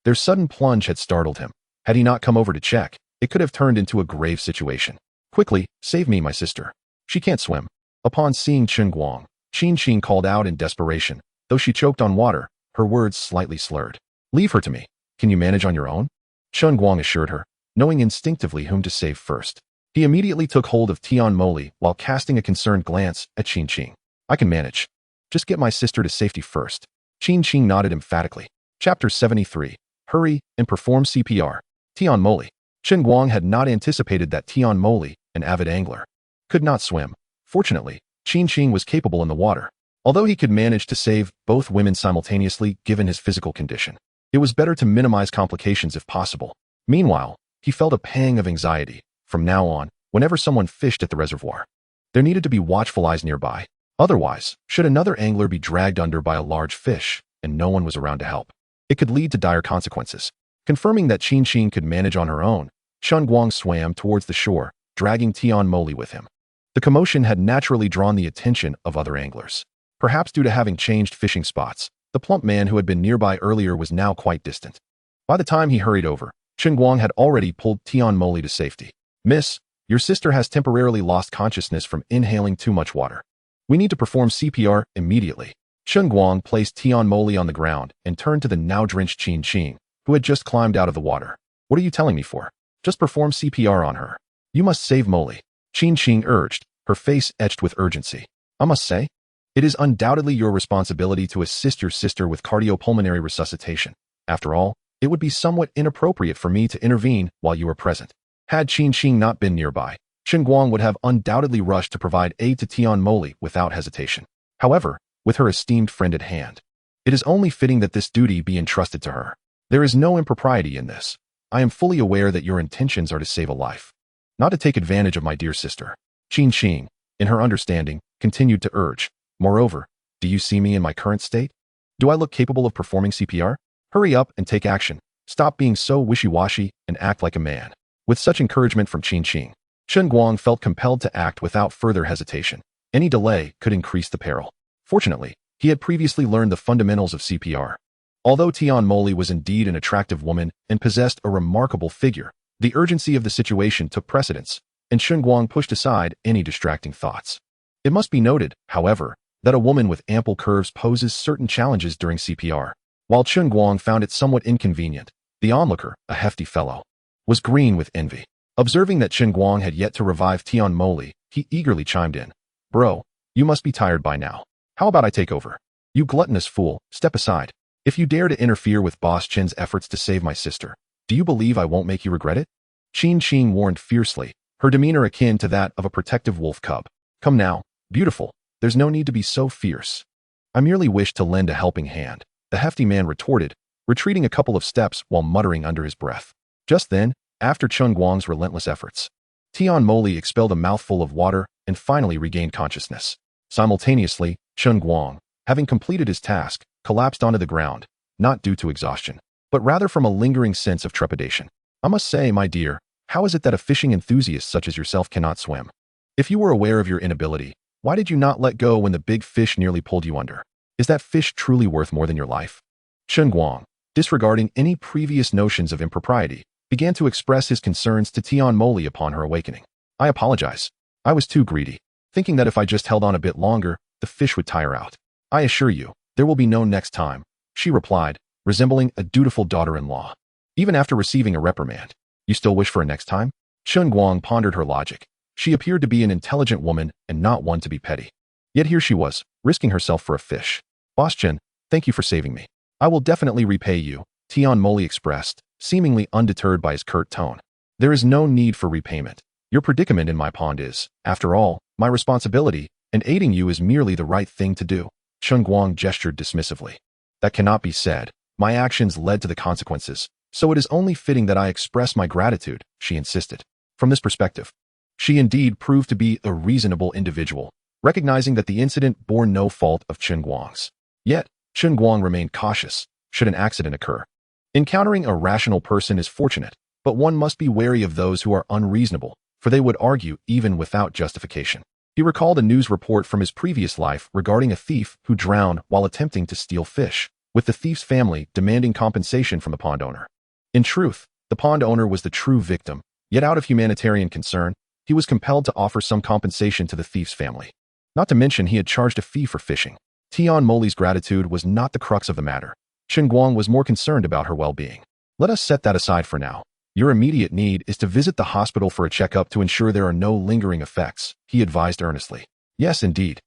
their sudden plunge had startled him. Had he not come over to check, it could have turned into a grave situation. Quickly, save me, my sister. She can't swim. Upon seeing Chen Guang, Qing called out in desperation. Though she choked on water, her words slightly slurred. Leave her to me. Can you manage on your own? Chen Guang assured her, knowing instinctively whom to save first. He immediately took hold of Tian Moli while casting a concerned glance at Qing. I can manage. Just get my sister to safety first. Qing nodded emphatically. Chapter 73. Hurry and perform CPR. Tian Moli. Chen Guang had not anticipated that Tian Moli, an avid angler, could not swim. Fortunately, Qing was capable in the water. Although he could manage to save both women simultaneously given his physical condition, it was better to minimize complications if possible. Meanwhile, he felt a pang of anxiety. From now on, whenever someone fished at the reservoir, there needed to be watchful eyes nearby. Otherwise, should another angler be dragged under by a large fish and no one was around to help, it could lead to dire consequences. Confirming that Qing could manage on her own, Chen Guang swam towards the shore, dragging Tian Moli with him. The commotion had naturally drawn the attention of other anglers. Perhaps due to having changed fishing spots, the plump man who had been nearby earlier was now quite distant. By the time he hurried over, Chen Guang had already pulled Tian Moli to safety. "Miss, your sister has temporarily lost consciousness from inhaling too much water. We need to perform CPR immediately." Chen Guang placed Tian Moli on the ground and turned to the now-drenched Qin Qing, who had just climbed out of the water. "What are you telling me for? Just perform CPR on her. You must save Moli," Qin Qing urged, her face etched with urgency. "I must say, it is undoubtedly your responsibility to assist your sister with cardiopulmonary resuscitation. After all, it would be somewhat inappropriate for me to intervene while you are present." Had Qin Qing not been nearby, Chen Guang would have undoubtedly rushed to provide aid to Tian Moli without hesitation. However, with her esteemed friend at hand, it is only fitting that this duty be entrusted to her. "There is no impropriety in this. I am fully aware that your intentions are to save a life, not to take advantage of my dear sister," Qin Qing, in her understanding, continued to urge. "Moreover, do you see me in my current state? Do I look capable of performing CPR? Hurry up and take action. Stop being so wishy-washy and act like a man." With such encouragement from Qin Qing, Chen Guang felt compelled to act without further hesitation. Any delay could increase the peril. Fortunately, he had previously learned the fundamentals of CPR. Although Tian Moli was indeed an attractive woman and possessed a remarkable figure, the urgency of the situation took precedence, and Chen Guang pushed aside any distracting thoughts. It must be noted, however, that a woman with ample curves poses certain challenges during CPR. While Chen Guang found it somewhat inconvenient, the onlooker, a hefty fellow, was green with envy. Observing that Chen Guang had yet to revive Tian Moli, he eagerly chimed in. "Bro, you must be tired by now. How about I take over? You gluttonous fool, step aside. If you dare to interfere with Boss Chen's efforts to save my sister, do you believe I won't make you regret it?" Qin Qing warned fiercely, her demeanor akin to that of a protective wolf cub. "Come now, beautiful, there's no need to be so fierce. I merely wish to lend a helping hand," the hefty man retorted, retreating a couple of steps while muttering under his breath. Just then, after Chen Guang's relentless efforts, Tian Moli expelled a mouthful of water and finally regained consciousness. Simultaneously, Chen Guang, having completed his task, collapsed onto the ground, not due to exhaustion, but rather from a lingering sense of trepidation. "I must say, my dear, how is it that a fishing enthusiast such as yourself cannot swim? If you were aware of your inability, why did you not let go when the big fish nearly pulled you under? Is that fish truly worth more than your life?" Chen Guang, disregarding any previous notions of impropriety, began to express his concerns to Tian Moli upon her awakening. "I apologize. I was too greedy, thinking that if I just held on a bit longer, the fish would tire out. I assure you, there will be no next time," she replied, resembling a dutiful daughter-in-law. Even after receiving a reprimand, "You still wish for a next time?" Chen Guang pondered her logic. She appeared to be an intelligent woman and not one to be petty. Yet here she was, risking herself for a fish. "Boss Chen, thank you for saving me. I will definitely repay you," Tian Moli expressed, seemingly undeterred by his curt tone. "There is no need for repayment. Your predicament in my pond is, after all, my responsibility, and aiding you is merely the right thing to do." Chen Guang gestured dismissively. "That cannot be said. My actions led to the consequences, so it is only fitting that I express my gratitude," she insisted. From this perspective, she indeed proved to be a reasonable individual, recognizing that the incident bore no fault of Chen Guang's. Yet, Chen Guang remained cautious, should an accident occur. Encountering a rational person is fortunate, but one must be wary of those who are unreasonable, for they would argue even without justification. He recalled a news report from his previous life regarding a thief who drowned while attempting to steal fish, with the thief's family demanding compensation from the pond owner. In truth, the pond owner was the true victim, yet out of humanitarian concern, he was compelled to offer some compensation to the thief's family. Not to mention he had charged a fee for fishing. Tian Moli's gratitude was not the crux of the matter. Chen Guang was more concerned about her well-being. "Let us set that aside for now. Your immediate need is to visit the hospital for a checkup to ensure there are no lingering effects," he advised earnestly. "Yes, indeed.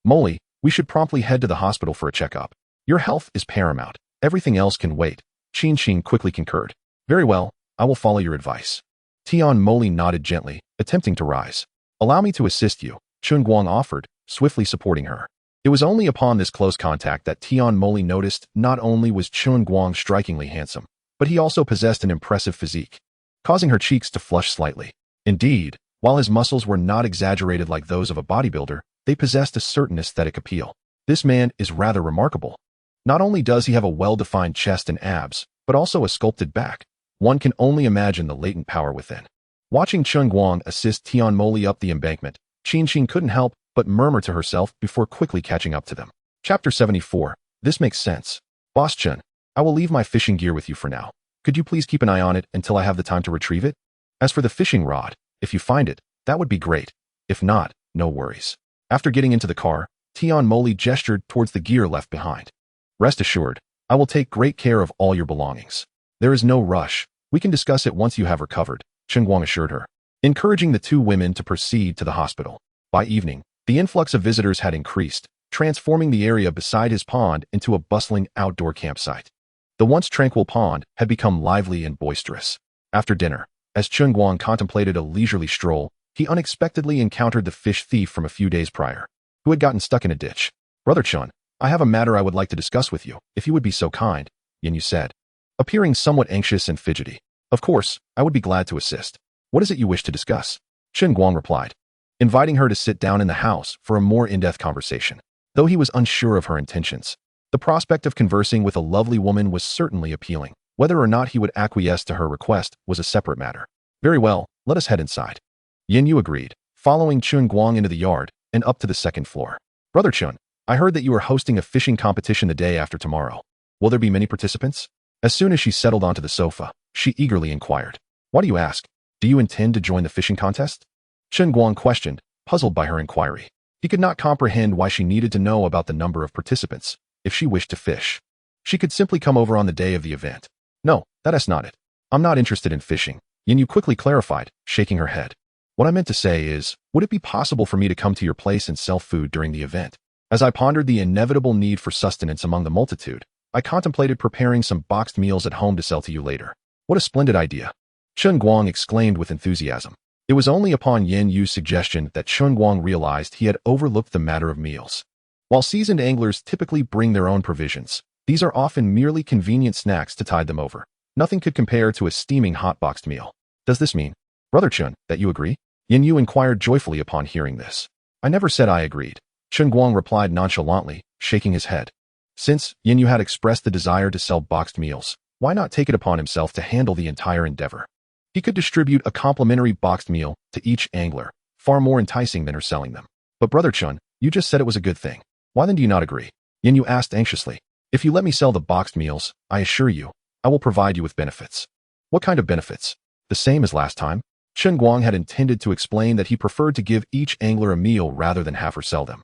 Moli, we should promptly head to the hospital for a checkup. Your health is paramount. Everything else can wait," Qin Qing quickly concurred. "Very well, I will follow your advice." Tian Moli nodded gently, attempting to rise. "Allow me to assist you," Chen Guang offered, swiftly supporting her. It was only upon this close contact that Tian Moli noticed not only was Chen Guang strikingly handsome, but he also possessed an impressive physique, causing her cheeks to flush slightly. Indeed, while his muscles were not exaggerated like those of a bodybuilder, they possessed a certain aesthetic appeal. "This man is rather remarkable. Not only does he have a well-defined chest and abs, but also a sculpted back. One can only imagine the latent power within." Watching Chen Guang assist Tian Moli up the embankment, Qin couldn't help but murmur to herself before quickly catching up to them. Chapter 74. This makes sense. Boss Chen, I will leave my fishing gear with you for now. Could you please keep an eye on it until I have the time to retrieve it? As for the fishing rod, if you find it, that would be great. If not, no worries. After getting into the car, Tian Moli gestured towards the gear left behind. Rest assured, I will take great care of all your belongings. There is no rush. We can discuss it once you have recovered, Chen Guang assured her, encouraging the two women to proceed to the hospital. By evening, the influx of visitors had increased, transforming the area beside his pond into a bustling outdoor campsite. The once tranquil pond had become lively and boisterous. After dinner, as Chen Guang contemplated a leisurely stroll, he unexpectedly encountered the fish thief from a few days prior, who had gotten stuck in a ditch. Brother Chen, I have a matter I would like to discuss with you, if you would be so kind, Yin said, appearing somewhat anxious and fidgety. Of course, I would be glad to assist. What is it you wish to discuss? Chen Guang replied, inviting her to sit down in the house for a more in-depth conversation. Though he was unsure of her intentions, the prospect of conversing with a lovely woman was certainly appealing. Whether or not he would acquiesce to her request was a separate matter. Very well, let us head inside. Yin Yu agreed, following Chen Guang into the yard and up to the second floor. Brother Chen, I heard that you are hosting a fishing competition the day after tomorrow. Will there be many participants? As soon as she settled onto the sofa, she eagerly inquired. Why do you ask? Do you intend to join the fishing contest? Chen Guang questioned, puzzled by her inquiry. He could not comprehend why she needed to know about the number of participants. If she wished to fish, she could simply come over on the day of the event. No, that is not it. I'm not interested in fishing, Yin Yu quickly clarified, shaking her head. What I meant to say is, would it be possible for me to come to your place and sell food during the event? As I pondered the inevitable need for sustenance among the multitude, I contemplated preparing some boxed meals at home to sell to you later. What a splendid idea. Chen Guang exclaimed with enthusiasm. It was only upon Yin Yu's suggestion that Chen Guang realized he had overlooked the matter of meals. While seasoned anglers typically bring their own provisions, these are often merely convenient snacks to tide them over. Nothing could compare to a steaming hot boxed meal. Does this mean, Brother Chen, that you agree? Yin Yu inquired joyfully upon hearing this. I never said I agreed, Chen Guang replied nonchalantly, shaking his head. Since Yin Yu had expressed the desire to sell boxed meals, why not take it upon himself to handle the entire endeavor? He could distribute a complimentary boxed meal to each angler, far more enticing than her selling them. But Brother Chen, you just said it was a good thing. Why then do you not agree? Yin Yu asked anxiously. If you let me sell the boxed meals, I assure you, I will provide you with benefits. What kind of benefits? The same as last time? Chen Guang had intended to explain that he preferred to give each angler a meal rather than have her sell them.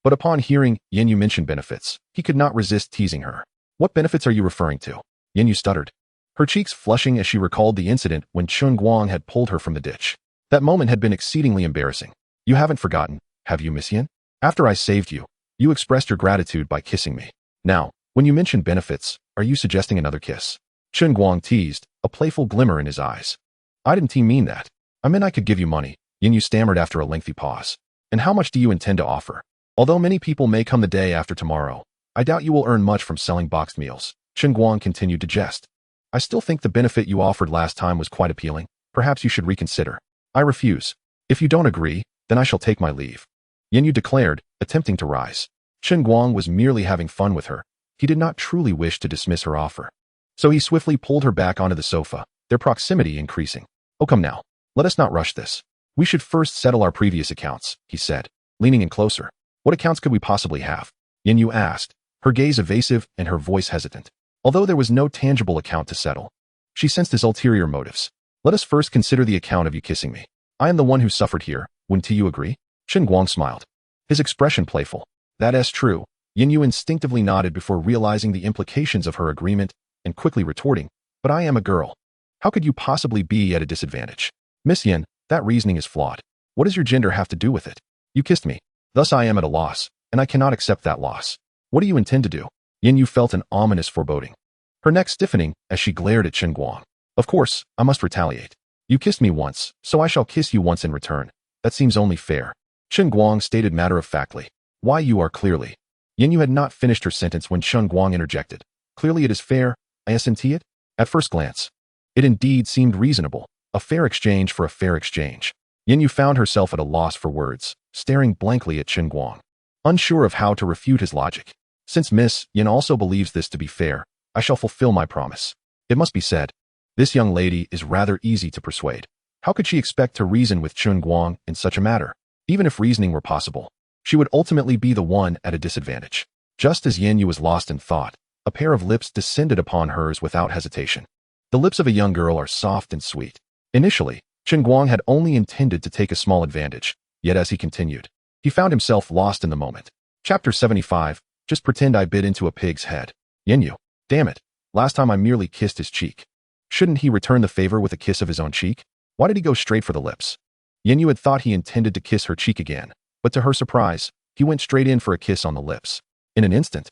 But upon hearing Yin Yu mention benefits, he could not resist teasing her. What benefits are you referring to? Yin Yu stuttered, her cheeks flushing as she recalled the incident when Chen Guang had pulled her from the ditch. That moment had been exceedingly embarrassing. You haven't forgotten, have you, Miss Yin? After I saved you, you expressed your gratitude by kissing me. Now, when you mention benefits, are you suggesting another kiss? Chen Guang teased, a playful glimmer in his eyes. I didn't mean that. I meant I could give you money, Yin Yu stammered after a lengthy pause. And how much do you intend to offer? Although many people may come the day after tomorrow, I doubt you will earn much from selling boxed meals. Chen Guang continued to jest. I still think the benefit you offered last time was quite appealing. Perhaps you should reconsider. I refuse. If you don't agree, then I shall take my leave. Yin Yu declared, attempting to rise. Chen Guang was merely having fun with her. He did not truly wish to dismiss her offer. So he swiftly pulled her back onto the sofa, their proximity increasing. Oh, come now. Let us not rush this. We should first settle our previous accounts, he said, leaning in closer. What accounts could we possibly have? Yin Yu asked, her gaze evasive and her voice hesitant. Although there was no tangible account to settle, she sensed his ulterior motives. Let us first consider the account of you kissing me. I am the one who suffered here, wouldn't you agree? Chen Guang smiled, his expression playful. That is true. Yin Yu instinctively nodded before realizing the implications of her agreement and quickly retorting, but I am a girl. How could you possibly be at a disadvantage? Miss Yin, that reasoning is flawed. What does your gender have to do with it? You kissed me. Thus I am at a loss, and I cannot accept that loss. What do you intend to do? Yin Yu felt an ominous foreboding, her neck stiffening as she glared at Chen Guang. Of course, I must retaliate. You kissed me once, so I shall kiss you once in return. That seems only fair. Chen Guang stated matter-of-factly. Why you are clearly. Yin Yu had not finished her sentence when Chen Guang interjected. Clearly it is fair, I assent it? At first glance, it indeed seemed reasonable. A fair exchange for a fair exchange. Yin Yu found herself at a loss for words, staring blankly at Chen Guang, unsure of how to refute his logic. Since Miss Yin also believes this to be fair, I shall fulfill my promise. It must be said, this young lady is rather easy to persuade. How could she expect to reason with Chen Guang in such a matter? Even if reasoning were possible, she would ultimately be the one at a disadvantage. Just as Yin Yu was lost in thought, a pair of lips descended upon hers without hesitation. The lips of a young girl are soft and sweet. Initially, Chen Guang had only intended to take a small advantage, yet as he continued, he found himself lost in the moment. Chapter 75, Just pretend I bit into a pig's head. Yin Yu, damn it, last time I merely kissed his cheek. Shouldn't he return the favor with a kiss of his own cheek? Why did he go straight for the lips? Yin Yu had thought he intended to kiss her cheek again, but to her surprise, he went straight in for a kiss on the lips. In an instant,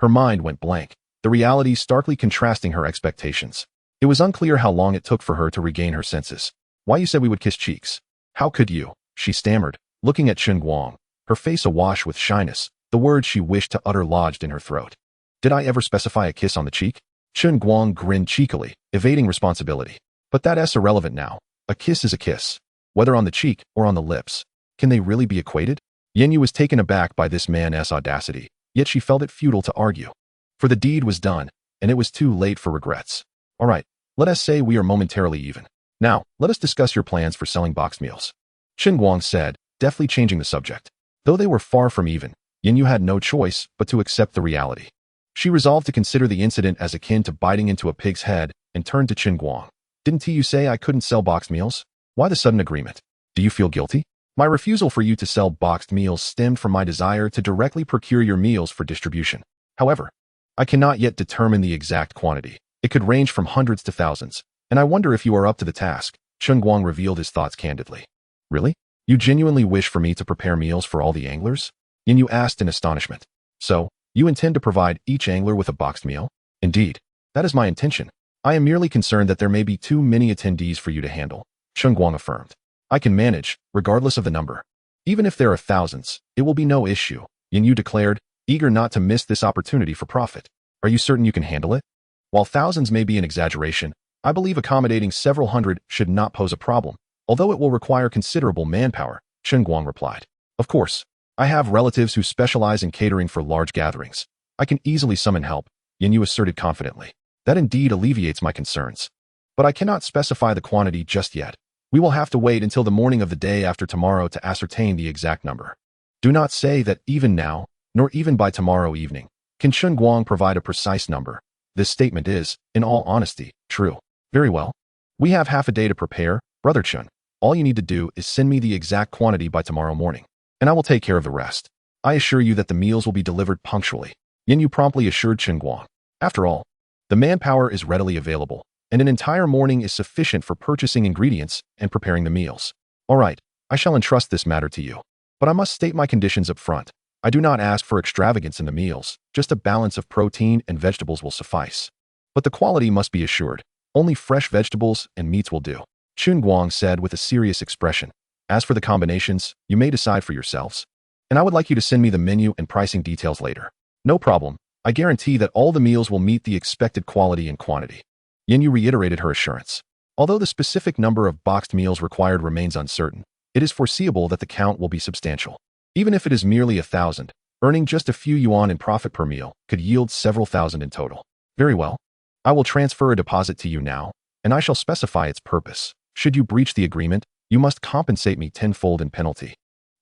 her mind went blank, the reality starkly contrasting her expectations. It was unclear how long it took for her to regain her senses. Why you said we would kiss cheeks? How could you? She stammered, looking at Chen Guang, her face awash with shyness, the words she wished to utter lodged in her throat. Did I ever specify a kiss on the cheek? Chen Guang grinned cheekily, evading responsibility. But that's irrelevant now. A kiss is a kiss. Whether on the cheek or on the lips. Can they really be equated? Yin Yu was taken aback by this man's audacity, yet she felt it futile to argue. For the deed was done, and it was too late for regrets. All right, let us say we are momentarily even. Now, let us discuss your plans for selling boxed meals. Chen Guang said, deftly changing the subject. Though they were far from even, Yin Yu had no choice but to accept the reality. She resolved to consider the incident as akin to biting into a pig's head and turned to Chen Guang. Didn't you say I couldn't sell boxed meals? Why the sudden agreement? Do you feel guilty? My refusal for you to sell boxed meals stemmed from my desire to directly procure your meals for distribution. However, I cannot yet determine the exact quantity. It could range from hundreds to thousands, and I wonder if you are up to the task. Chen Guang revealed his thoughts candidly. Really? You genuinely wish for me to prepare meals for all the anglers? Yin Yu asked in astonishment. So, you intend to provide each angler with a boxed meal? Indeed, that is my intention. I am merely concerned that there may be too many attendees for you to handle, Chen Guang affirmed. I can manage, regardless of the number. Even if there are thousands, it will be no issue, Yin Yu declared, eager not to miss this opportunity for profit. Are you certain you can handle it? While thousands may be an exaggeration, I believe accommodating several hundred should not pose a problem, although it will require considerable manpower, Chen Guang replied. Of course, I have relatives who specialize in catering for large gatherings. I can easily summon help, Yin Yu asserted confidently. That indeed alleviates my concerns. But I cannot specify the quantity just yet. We will have to wait until the morning of the day after tomorrow to ascertain the exact number. Do not say that even now, nor even by tomorrow evening, can Chen Guang provide a precise number. This statement is, in all honesty, true. Very well. We have half a day to prepare, Brother Chen. All you need to do is send me the exact quantity by tomorrow morning, and I will take care of the rest. I assure you that the meals will be delivered punctually, Yin Yu promptly assured Chen Guang. After all, the manpower is readily available, and an entire morning is sufficient for purchasing ingredients and preparing the meals. All right, I shall entrust this matter to you. But I must state my conditions up front. I do not ask for extravagance in the meals, just a balance of protein and vegetables will suffice. But the quality must be assured. Only fresh vegetables and meats will do, Chen Guang said with a serious expression. As for the combinations, you may decide for yourselves. And I would like you to send me the menu and pricing details later. No problem. I guarantee that all the meals will meet the expected quality and quantity. Yin Yu reiterated her assurance. Although the specific number of boxed meals required remains uncertain, it is foreseeable that the count will be substantial. Even if it is merely 1,000, earning just a few yuan in profit per meal could yield several thousand in total. Very well. I will transfer a deposit to you now, and I shall specify its purpose. Should you breach the agreement, you must compensate me tenfold in penalty.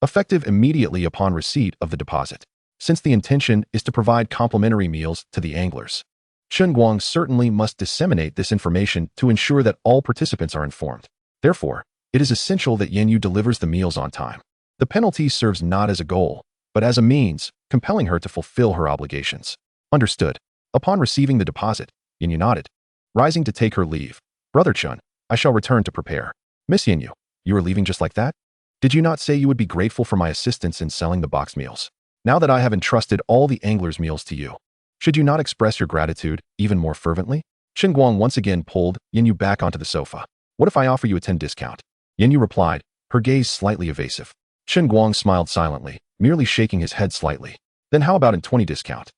Effective immediately upon receipt of the deposit, since the intention is to provide complimentary meals to the anglers. Chen Guang certainly must disseminate this information to ensure that all participants are informed. Therefore, it is essential that Yin Yu delivers the meals on time. The penalty serves not as a goal, but as a means, compelling her to fulfill her obligations. Understood. Upon receiving the deposit, Yin Yu nodded, rising to take her leave. Brother Chen, I shall return to prepare. Miss Yin Yu, you are leaving just like that? Did you not say you would be grateful for my assistance in selling the boxed meals? Now that I have entrusted all the anglers' meals to you, should you not express your gratitude even more fervently? Chen Guang once again pulled Yin Yu back onto the sofa. What if I offer you a 10 discount? Yin Yu replied, her gaze slightly evasive. Chen Guang smiled silently, merely shaking his head slightly. Then how about a 20 discount?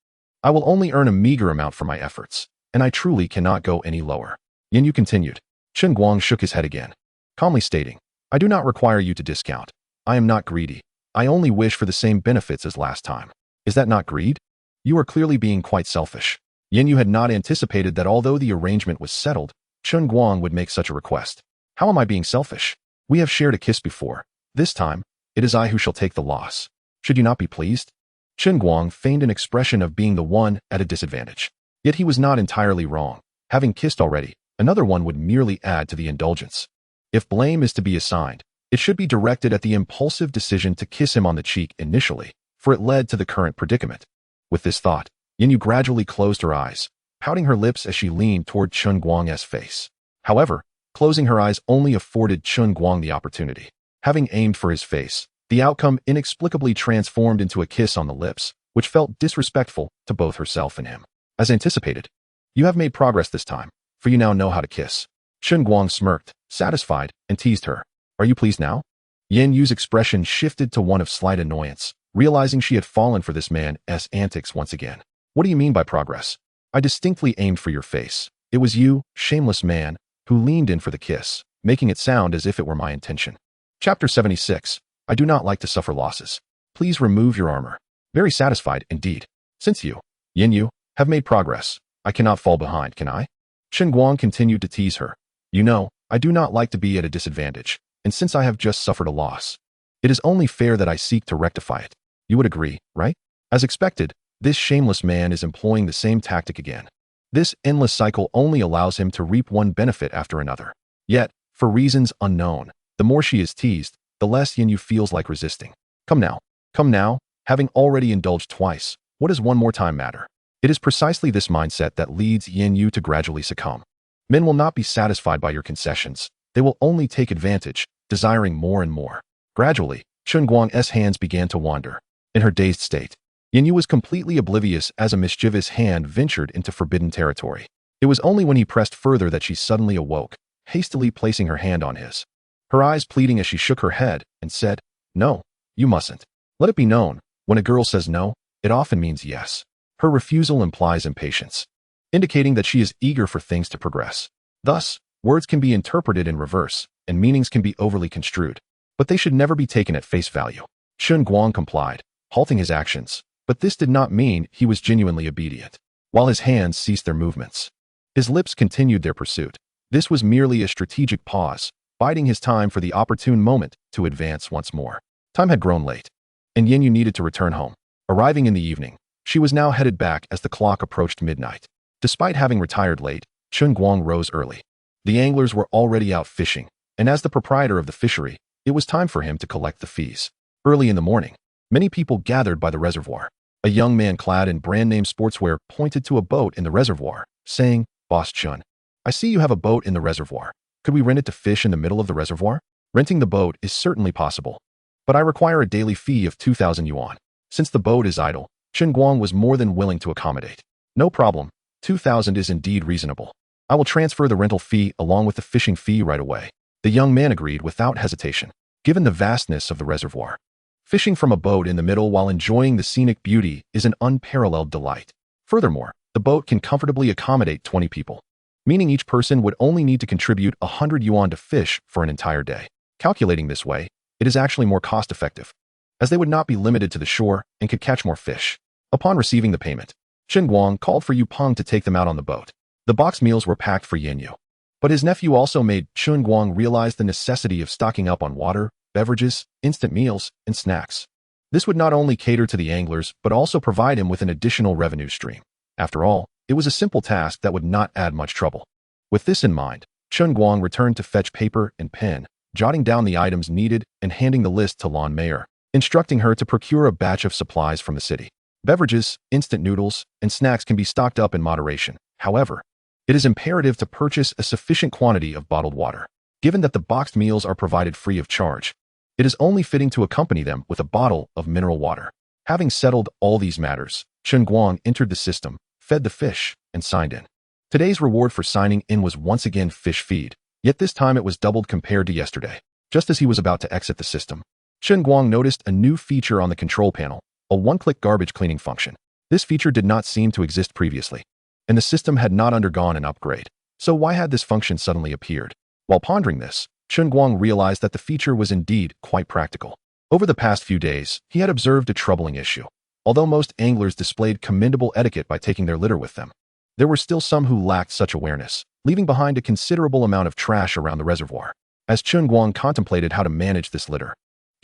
I will only earn a meager amount for my efforts, and I truly cannot go any lower. Yin Yu continued. Chen Guang shook his head again, calmly stating, I do not require you to discount. I am not greedy. I only wish for the same benefits as last time. Is that not greed? You are clearly being quite selfish. Yin Yu had not anticipated that although the arrangement was settled, Chen Guang would make such a request. How am I being selfish? We have shared a kiss before. This time, It is I who shall take the loss. Should you not be pleased? Chen Guang feigned an expression of being the one at a disadvantage. Yet he was not entirely wrong. Having kissed already, another one would merely add to the indulgence. If blame is to be assigned, it should be directed at the impulsive decision to kiss him on the cheek initially, for it led to the current predicament. With this thought, Yinyu gradually closed her eyes, pouting her lips as she leaned toward Chen Guang's face. However, closing her eyes only afforded Chen Guang the opportunity. Having aimed for his face, the outcome inexplicably transformed into a kiss on the lips, which felt disrespectful to both herself and him. As anticipated, you have made progress this time, for you now know how to kiss. Chen Guang smirked, satisfied, and teased her. Are you pleased now? Yin Yu's expression shifted to one of slight annoyance, realizing she had fallen for this man's antics once again. What do you mean by progress? I distinctly aimed for your face. It was you, shameless man, who leaned in for the kiss, making it sound as if it were my intention. Chapter 76. I do not like to suffer losses. Please remove your armor. Very satisfied, indeed. Since you, Yin Yu, have made progress, I cannot fall behind, can I? Chen Guang continued to tease her. You know, I do not like to be at a disadvantage, and since I have just suffered a loss, it is only fair that I seek to rectify it. You would agree, right? As expected, this shameless man is employing the same tactic again. This endless cycle only allows him to reap one benefit after another. Yet, for reasons unknown, the more she is teased, the less Yin Yu feels like resisting. Come now, having already indulged twice, what does one more time matter? It is precisely this mindset that leads Yin Yu to gradually succumb. Men will not be satisfied by your concessions. They will only take advantage, desiring more and more. Gradually, Chen Guang's hands began to wander. In her dazed state, Yin Yu was completely oblivious as a mischievous hand ventured into forbidden territory. It was only when he pressed further that she suddenly awoke, hastily placing her hand on his. Her eyes pleading as she shook her head and said, No, you mustn't. Let it be known, when a girl says no, it often means yes. Her refusal implies impatience, indicating that she is eager for things to progress. Thus, words can be interpreted in reverse, and meanings can be overly construed, but they should never be taken at face value. Chen Guang complied, halting his actions, but this did not mean he was genuinely obedient. While his hands ceased their movements, his lips continued their pursuit. This was merely a strategic pause, biding his time for the opportune moment to advance once more. Time had grown late, and Yin Yu needed to return home. Arriving in the evening, she was now headed back as the clock approached midnight. Despite having retired late, Chen Guang rose early. The anglers were already out fishing, and as the proprietor of the fishery, it was time for him to collect the fees. Early in the morning, many people gathered by the reservoir. A young man clad in brand-name sportswear pointed to a boat in the reservoir, saying, Boss Chen, I see you have a boat in the reservoir. Could we rent it to fish in the middle of the reservoir? Renting the boat is certainly possible, but I require a daily fee of 2,000 yuan. Since the boat is idle, Chen Guang was more than willing to accommodate. No problem, 2,000 is indeed reasonable. I will transfer the rental fee along with the fishing fee right away. The young man agreed without hesitation, given the vastness of the reservoir. Fishing from a boat in the middle while enjoying the scenic beauty is an unparalleled delight. Furthermore, the boat can comfortably accommodate 20 people, meaning each person would only need to contribute 100 yuan to fish for an entire day. Calculating this way, it is actually more cost-effective, as they would not be limited to the shore and could catch more fish. Upon receiving the payment, Chen Guang called for Yu Peng to take them out on the boat. The boxed meals were packed for Yin Yu, but his nephew also made Chen Guang realize the necessity of stocking up on water, beverages, instant meals, and snacks. This would not only cater to the anglers, but also provide him with an additional revenue stream. After all, it was a simple task that would not add much trouble. With this in mind, Chen Guang returned to fetch paper and pen, jotting down the items needed and handing the list to Lan Mayer, instructing her to procure a batch of supplies from the city. Beverages, instant noodles, and snacks can be stocked up in moderation. However, it is imperative to purchase a sufficient quantity of bottled water. Given that the boxed meals are provided free of charge, it is only fitting to accompany them with a bottle of mineral water. Having settled all these matters, Chen Guang entered the system, fed the fish, and signed in. Today's reward for signing in was once again fish feed, yet this time it was doubled compared to yesterday. Just as he was about to exit the system, Chen Guang noticed a new feature on the control panel, a one-click garbage cleaning function. This feature did not seem to exist previously, and the system had not undergone an upgrade. So why had this function suddenly appeared? While pondering this, Chen Guang realized that the feature was indeed quite practical. Over the past few days, he had observed a troubling issue. Although most anglers displayed commendable etiquette by taking their litter with them, there were still some who lacked such awareness, leaving behind a considerable amount of trash around the reservoir. As Chen Guang contemplated how to manage this litter,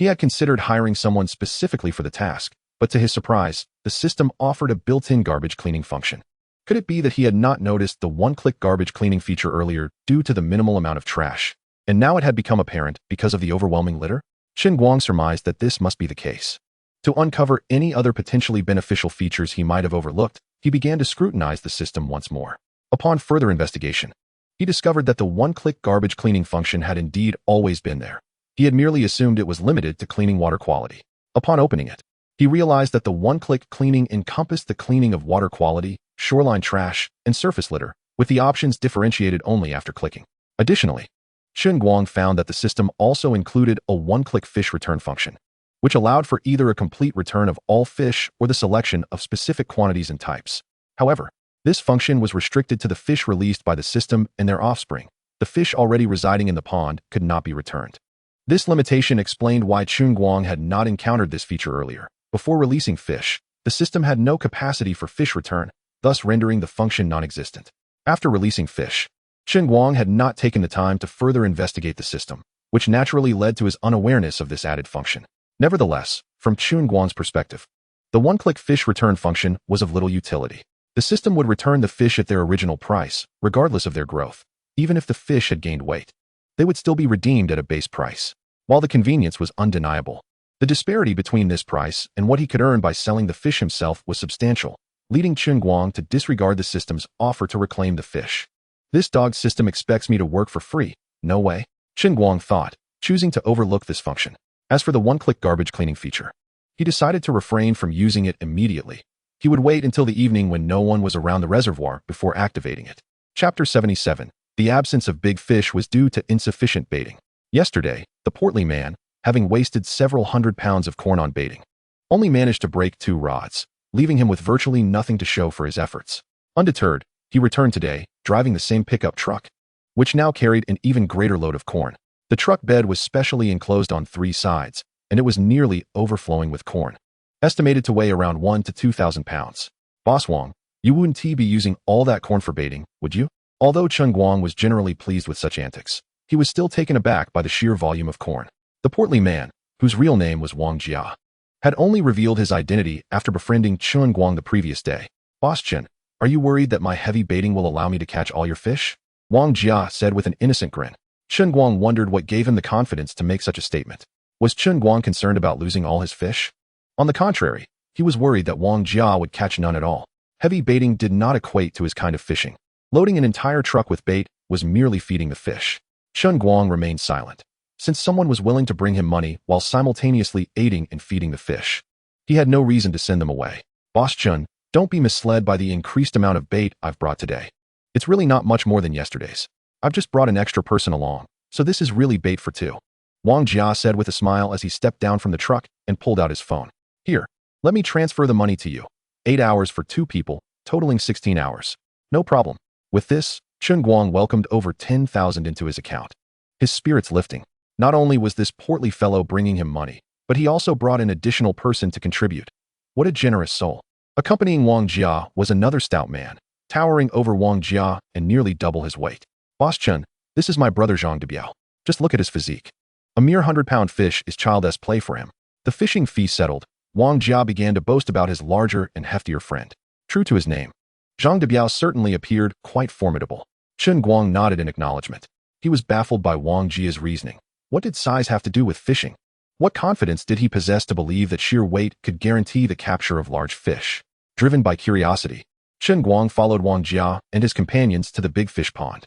He had considered hiring someone specifically for the task, but to his surprise, the system offered a built-in garbage cleaning function. Could it be that he had not noticed the one-click garbage cleaning feature earlier due to the minimal amount of trash, and now it had become apparent because of the overwhelming litter? Chen Guang surmised that this must be the case. To uncover any other potentially beneficial features he might have overlooked, he began to scrutinize the system once more. Upon further investigation, he discovered that the one-click garbage cleaning function had indeed always been there. He had merely assumed it was limited to cleaning water quality. Upon opening it, he realized that the one-click cleaning encompassed the cleaning of water quality, shoreline trash, and surface litter, with the options differentiated only after clicking. Additionally, Chen Guang found that the system also included a one-click fish return function, which allowed for either a complete return of all fish or the selection of specific quantities and types. However, this function was restricted to the fish released by the system and their offspring. The fish already residing in the pond could not be returned. This limitation explained why Chen Guang had not encountered this feature earlier. Before releasing fish, the system had no capacity for fish return, thus rendering the function non-existent. After releasing fish, Chen Guang had not taken the time to further investigate the system, which naturally led to his unawareness of this added function. Nevertheless, from Chen Guang's perspective, the one-click fish return function was of little utility. The system would return the fish at their original price, regardless of their growth. Even if the fish had gained weight, they would still be redeemed at a base price. While the convenience was undeniable, the disparity between this price and what he could earn by selling the fish himself was substantial, leading Chen Guang to disregard the system's offer to reclaim the fish. This dog system expects me to work for free. No way, Chen Guang thought, choosing to overlook this function. As for the one-click garbage cleaning feature, he decided to refrain from using it immediately. He would wait until the evening when no one was around the reservoir before activating it. Chapter 77. The absence of big fish was due to insufficient baiting. Yesterday, the portly man, having wasted several hundred pounds of corn on baiting, only managed to break 2 rods, leaving him with virtually nothing to show for his efforts. Undeterred, he returned today, driving the same pickup truck, which now carried an even greater load of corn. The truck bed was specially enclosed on 3 sides, and it was nearly overflowing with corn, estimated to weigh around 1 to 2,000 pounds. Boss Wang, you wouldn't be using all that corn for baiting, would you? Although Chen Guang was generally pleased with such antics, he was still taken aback by the sheer volume of corn. The portly man, whose real name was Wang Jia, had only revealed his identity after befriending Chen Guang the previous day. Boss Chen, are you worried that my heavy baiting will allow me to catch all your fish? Wang Jia said with an innocent grin. Chen Guang wondered what gave him the confidence to make such a statement. Was Chen Guang concerned about losing all his fish? On the contrary, he was worried that Wang Jia would catch none at all. Heavy baiting did not equate to his kind of fishing. Loading an entire truck with bait was merely feeding the fish. Chen Guang remained silent, since someone was willing to bring him money while simultaneously aiding and feeding the fish. He had no reason to send them away. Boss Chen, don't be misled by the increased amount of bait I've brought today. It's really not much more than yesterday's. I've just brought an extra person along, so this is really bait for 2. Wang Jia said with a smile as he stepped down from the truck and pulled out his phone. Here, let me transfer the money to you. 8 hours for 2 people, totaling 16 hours. No problem. With this, Chen Guang welcomed over 10,000 into his account. His spirits lifting. Not only was this portly fellow bringing him money, but he also brought an additional person to contribute. What a generous soul. Accompanying Wang Jia was another stout man, towering over Wang Jia and nearly double his weight. Boss Chen, this is my brother Zhang Debiao. Just look at his physique. A mere 100-pound fish is child's play for him. The fishing fee settled, Wang Jia began to boast about his larger and heftier friend. True to his name, Zhang Debiao certainly appeared quite formidable. Chen Guang nodded in acknowledgement. He was baffled by Wang Jia's reasoning. What did size have to do with fishing? What confidence did he possess to believe that sheer weight could guarantee the capture of large fish? Driven by curiosity, Chen Guang followed Wang Jia and his companions to the big fish pond.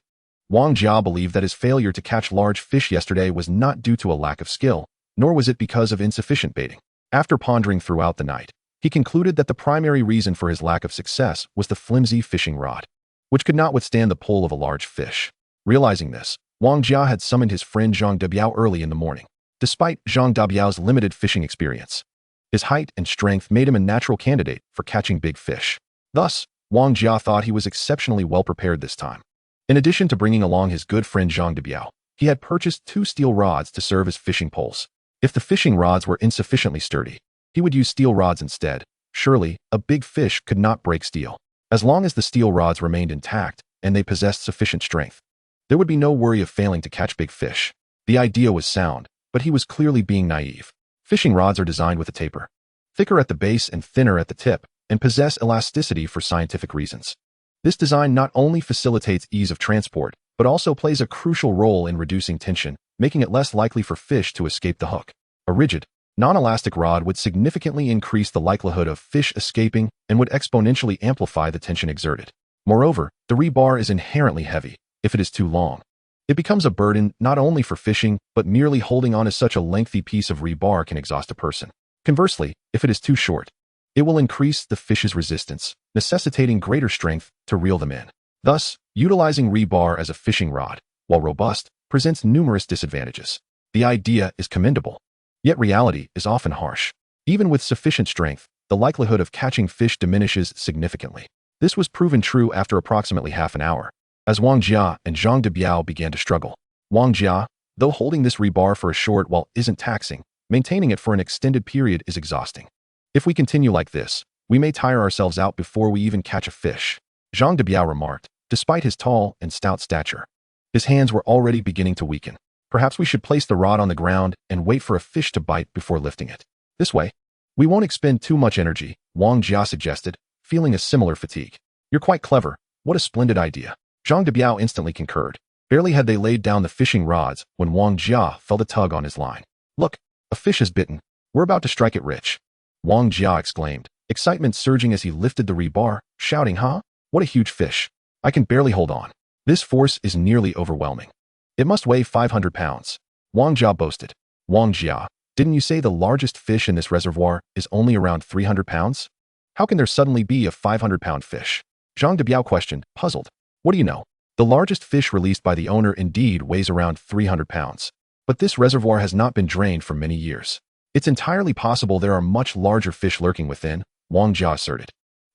Wang Jia believed that his failure to catch large fish yesterday was not due to a lack of skill, nor was it because of insufficient baiting. After pondering throughout the night, he concluded that the primary reason for his lack of success was the flimsy fishing rod, which could not withstand the pull of a large fish. Realizing this, Wang Jia had summoned his friend Zhang Debiao early in the morning. Despite Zhang Debiao's limited fishing experience, his height and strength made him a natural candidate for catching big fish. Thus, Wang Jia thought he was exceptionally well prepared this time. In addition to bringing along his good friend Zhang Debiao, he had purchased 2 steel rods to serve as fishing poles. If the fishing rods were insufficiently sturdy, he would use steel rods instead. Surely, a big fish could not break steel. As long as the steel rods remained intact and they possessed sufficient strength, there would be no worry of failing to catch big fish. The idea was sound, but he was clearly being naive. Fishing rods are designed with a taper, thicker at the base and thinner at the tip, and possess elasticity for scientific reasons. This design not only facilitates ease of transport, but also plays a crucial role in reducing tension, making it less likely for fish to escape the hook. A rigid, non-elastic rod would significantly increase the likelihood of fish escaping and would exponentially amplify the tension exerted. Moreover, the rebar is inherently heavy. If it is too long, it becomes a burden not only for fishing, but merely holding on to such a lengthy piece of rebar can exhaust a person. Conversely, if it is too short, it will increase the fish's resistance, necessitating greater strength to reel them in. Thus, utilizing rebar as a fishing rod, while robust, presents numerous disadvantages. The idea is commendable, yet reality is often harsh. Even with sufficient strength, the likelihood of catching fish diminishes significantly. This was proven true after approximately half an hour, as Wang Jia and Zhang Debiao began to struggle. Wang Jia, though holding this rebar for a short while isn't taxing, maintaining it for an extended period is exhausting. If we continue like this, we may tire ourselves out before we even catch a fish, Zhang Debiao remarked, despite his tall and stout stature. His hands were already beginning to weaken. Perhaps we should place the rod on the ground and wait for a fish to bite before lifting it. This way, we won't expend too much energy, Wang Jia suggested, feeling a similar fatigue. You're quite clever. What a splendid idea. Zhang Debiao instantly concurred. Barely had they laid down the fishing rods when Wang Jia felt a tug on his line. Look, a fish is bitten. We're about to strike it rich, Wang Jia exclaimed, excitement surging as he lifted the rebar, shouting, "Huh? What a huge fish. I can barely hold on. This force is nearly overwhelming. It must weigh 500 pounds. Wang Jia boasted. Wang Jia, didn't you say the largest fish in this reservoir is only around 300 pounds? How can there suddenly be a 500-pound fish? Zhang Debiao questioned, puzzled. What do you know? The largest fish released by the owner indeed weighs around 300 pounds. But this reservoir has not been drained for many years. It's entirely possible there are much larger fish lurking within, Wang Jia asserted,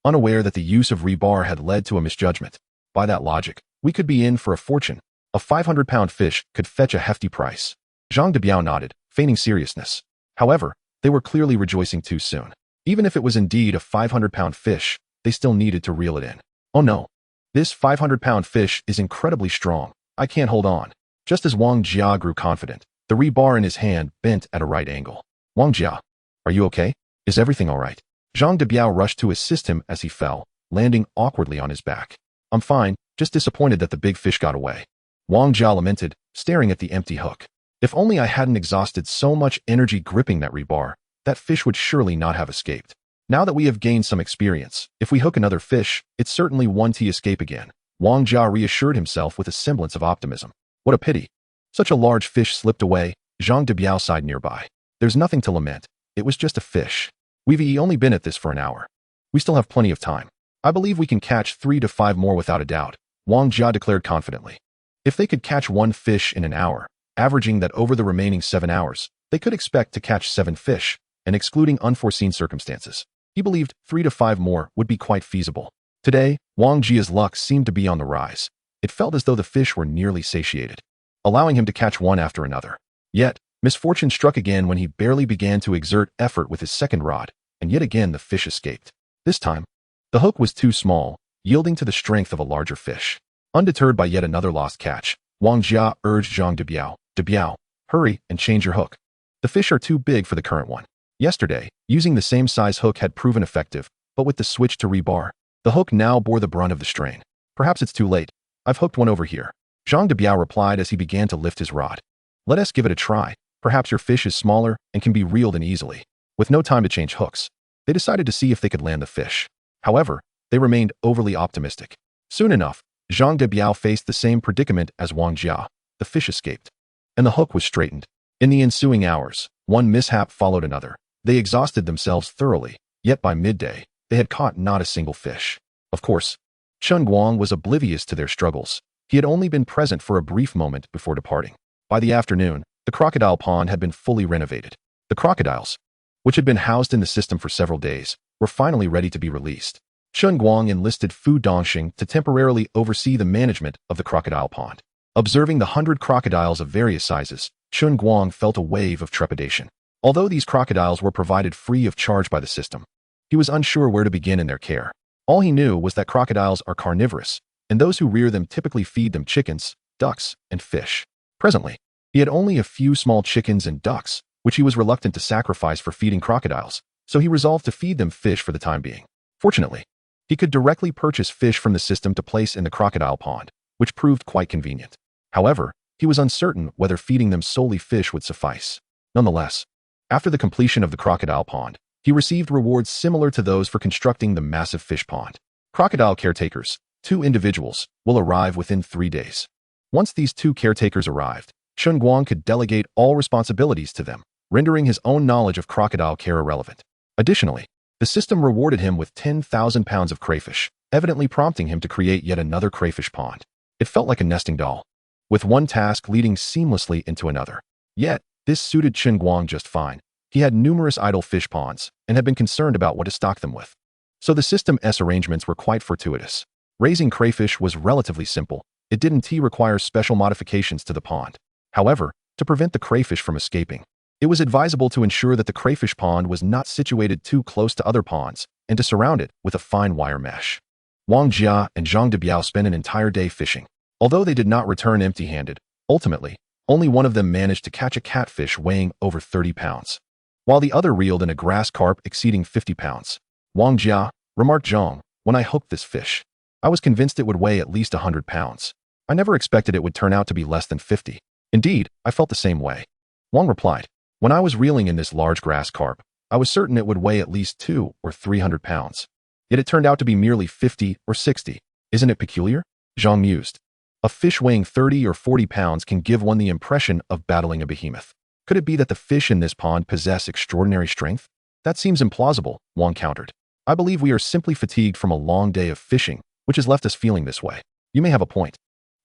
unaware that the use of rebar had led to a misjudgment. By that logic, we could be in for a fortune. A 500-pound fish could fetch a hefty price. Zhang Debiao nodded, feigning seriousness. However, they were clearly rejoicing too soon. Even if it was indeed a 500-pound fish, they still needed to reel it in. Oh no. This 500-pound fish is incredibly strong. I can't hold on. Just as Wang Jia grew confident, the rebar in his hand bent at a right angle. Wang Jia, are you okay? Is everything all right? Zhang Debiao rushed to assist him as he fell, landing awkwardly on his back. I'm fine, just disappointed that the big fish got away. Wang Jia lamented, staring at the empty hook. If only I hadn't exhausted so much energy gripping that rebar, that fish would surely not have escaped. Now that we have gained some experience, if we hook another fish, it's certainly one to escape again. Wang Jia reassured himself with a semblance of optimism. What a pity. Such a large fish slipped away, Zhang Debiao sighed nearby. There's nothing to lament. It was just a fish. We've only been at this for an hour. We still have plenty of time. I believe we can catch 3 to 5 more without a doubt, Wang Jia declared confidently. If they could catch 1 fish in an hour, averaging that over the remaining 7 hours, they could expect to catch 7 fish, and excluding unforeseen circumstances. He believed 3 to 5 more would be quite feasible. Today, Wang Jia's luck seemed to be on the rise. It felt as though the fish were nearly satiated, allowing him to catch one after another. Yet, misfortune struck again when he barely began to exert effort with his second rod, and yet again the fish escaped. This time, the hook was too small, yielding to the strength of a larger fish. Undeterred by yet another lost catch, Wang Jia urged Zhang Debiao, Debiao, hurry and change your hook. The fish are too big for the current one. Yesterday, using the same size hook had proven effective, but with the switch to rebar, the hook now bore the brunt of the strain. Perhaps it's too late. I've hooked one over here. Zhang Debiao replied as he began to lift his rod. Let us give it a try. Perhaps your fish is smaller and can be reeled in easily. With no time to change hooks, they decided to see if they could land the fish. However, they remained overly optimistic. Soon enough, Zhang Debiao faced the same predicament as Wang Jia. The fish escaped, and the hook was straightened. In the ensuing hours, one mishap followed another. They exhausted themselves thoroughly, yet by midday, they had caught not a single fish. Of course, Chen Guang was oblivious to their struggles. He had only been present for a brief moment before departing. By the afternoon, the crocodile pond had been fully renovated. The crocodiles, which had been housed in the system for several days, were finally ready to be released. Chen Guang enlisted Fu Dongxing to temporarily oversee the management of the crocodile pond. Observing the 100 crocodiles of various sizes, Chen Guang felt a wave of trepidation. Although these crocodiles were provided free of charge by the system, he was unsure where to begin in their care. All he knew was that crocodiles are carnivorous, and those who rear them typically feed them chickens, ducks, and fish. Presently, he had only a few small chickens and ducks, which he was reluctant to sacrifice for feeding crocodiles, so he resolved to feed them fish for the time being. Fortunately, he could directly purchase fish from the system to place in the crocodile pond, which proved quite convenient. However, he was uncertain whether feeding them solely fish would suffice. Nonetheless, after the completion of the crocodile pond, he received rewards similar to those for constructing the massive fish pond. Crocodile caretakers, 2 individuals, will arrive within 3 days. Once these 2 caretakers arrived, Chen Guang could delegate all responsibilities to them, rendering his own knowledge of crocodile care irrelevant. Additionally, the system rewarded him with 10,000 pounds of crayfish, evidently prompting him to create yet another crayfish pond. It felt like a nesting doll, with one task leading seamlessly into another. Yet, this suited Chen Guang just fine. He had numerous idle fish ponds and had been concerned about what to stock them with. So the system's arrangements were quite fortuitous. Raising crayfish was relatively simple. It didn't require special modifications to the pond. However, to prevent the crayfish from escaping, it was advisable to ensure that the crayfish pond was not situated too close to other ponds and to surround it with a fine wire mesh. Wang Jia and Zhang Debiao spent an entire day fishing. Although they did not return empty-handed, ultimately, only one of them managed to catch a catfish weighing over 30 pounds, while the other reeled in a grass carp exceeding 50 pounds. Wang Jia, remarked Zhang, when I hooked this fish, I was convinced it would weigh at least 100 pounds. I never expected it would turn out to be less than 50. Indeed, I felt the same way. Wang replied, when I was reeling in this large grass carp, I was certain it would weigh at least 200 or 300 pounds. Yet it turned out to be merely 50 or 60. Isn't it peculiar? Zhang mused. A fish weighing 30 or 40 pounds can give one the impression of battling a behemoth. Could it be that the fish in this pond possess extraordinary strength? That seems implausible, Wang countered. I believe we are simply fatigued from a long day of fishing, which has left us feeling this way. You may have a point.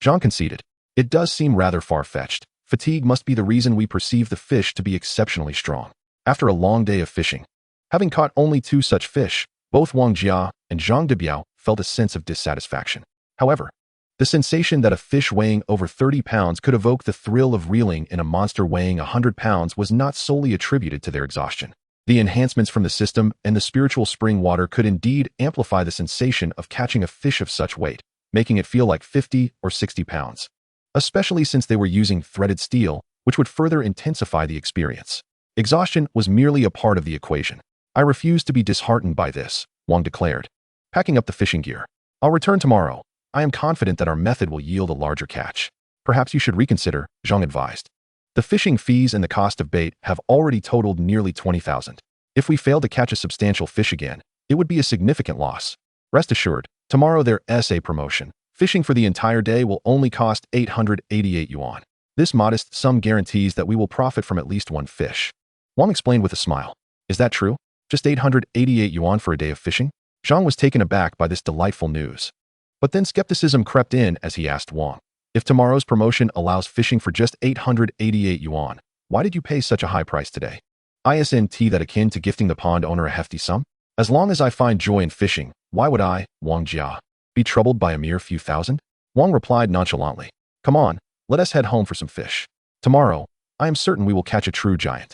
Zhang conceded. It does seem rather far-fetched. Fatigue must be the reason we perceive the fish to be exceptionally strong. After a long day of fishing, having caught only 2 such fish, both Wang Jia and Zhang Debiao felt a sense of dissatisfaction. However, the sensation that a fish weighing over 30 pounds could evoke the thrill of reeling in a monster weighing 100 pounds was not solely attributed to their exhaustion. The enhancements from the system and the spiritual spring water could indeed amplify the sensation of catching a fish of such weight, making it feel like 50 or 60 pounds. Especially since they were using threaded steel, which would further intensify the experience. Exhaustion was merely a part of the equation. I refuse to be disheartened by this, Wang declared. Packing up the fishing gear. I'll return tomorrow. I am confident that our method will yield a larger catch. Perhaps you should reconsider, Zhang advised. The fishing fees and the cost of bait have already totaled nearly 20,000. If we fail to catch a substantial fish again, it would be a significant loss. Rest assured, tomorrow there's a promotion. Fishing for the entire day will only cost 888 yuan. This modest sum guarantees that we will profit from at least 1 fish. Wang explained with a smile. Is that true? Just 888 yuan for a day of fishing? Zhang was taken aback by this delightful news. But then skepticism crept in as he asked Wang, if tomorrow's promotion allows fishing for just 888 yuan, why did you pay such a high price today? Isn't that akin to gifting the pond owner a hefty sum? As long as I find joy in fishing, why would I, Wang Jia, be troubled by a mere few thousand? Wang replied nonchalantly. Come on, let us head home for some fish. Tomorrow, I am certain we will catch a true giant.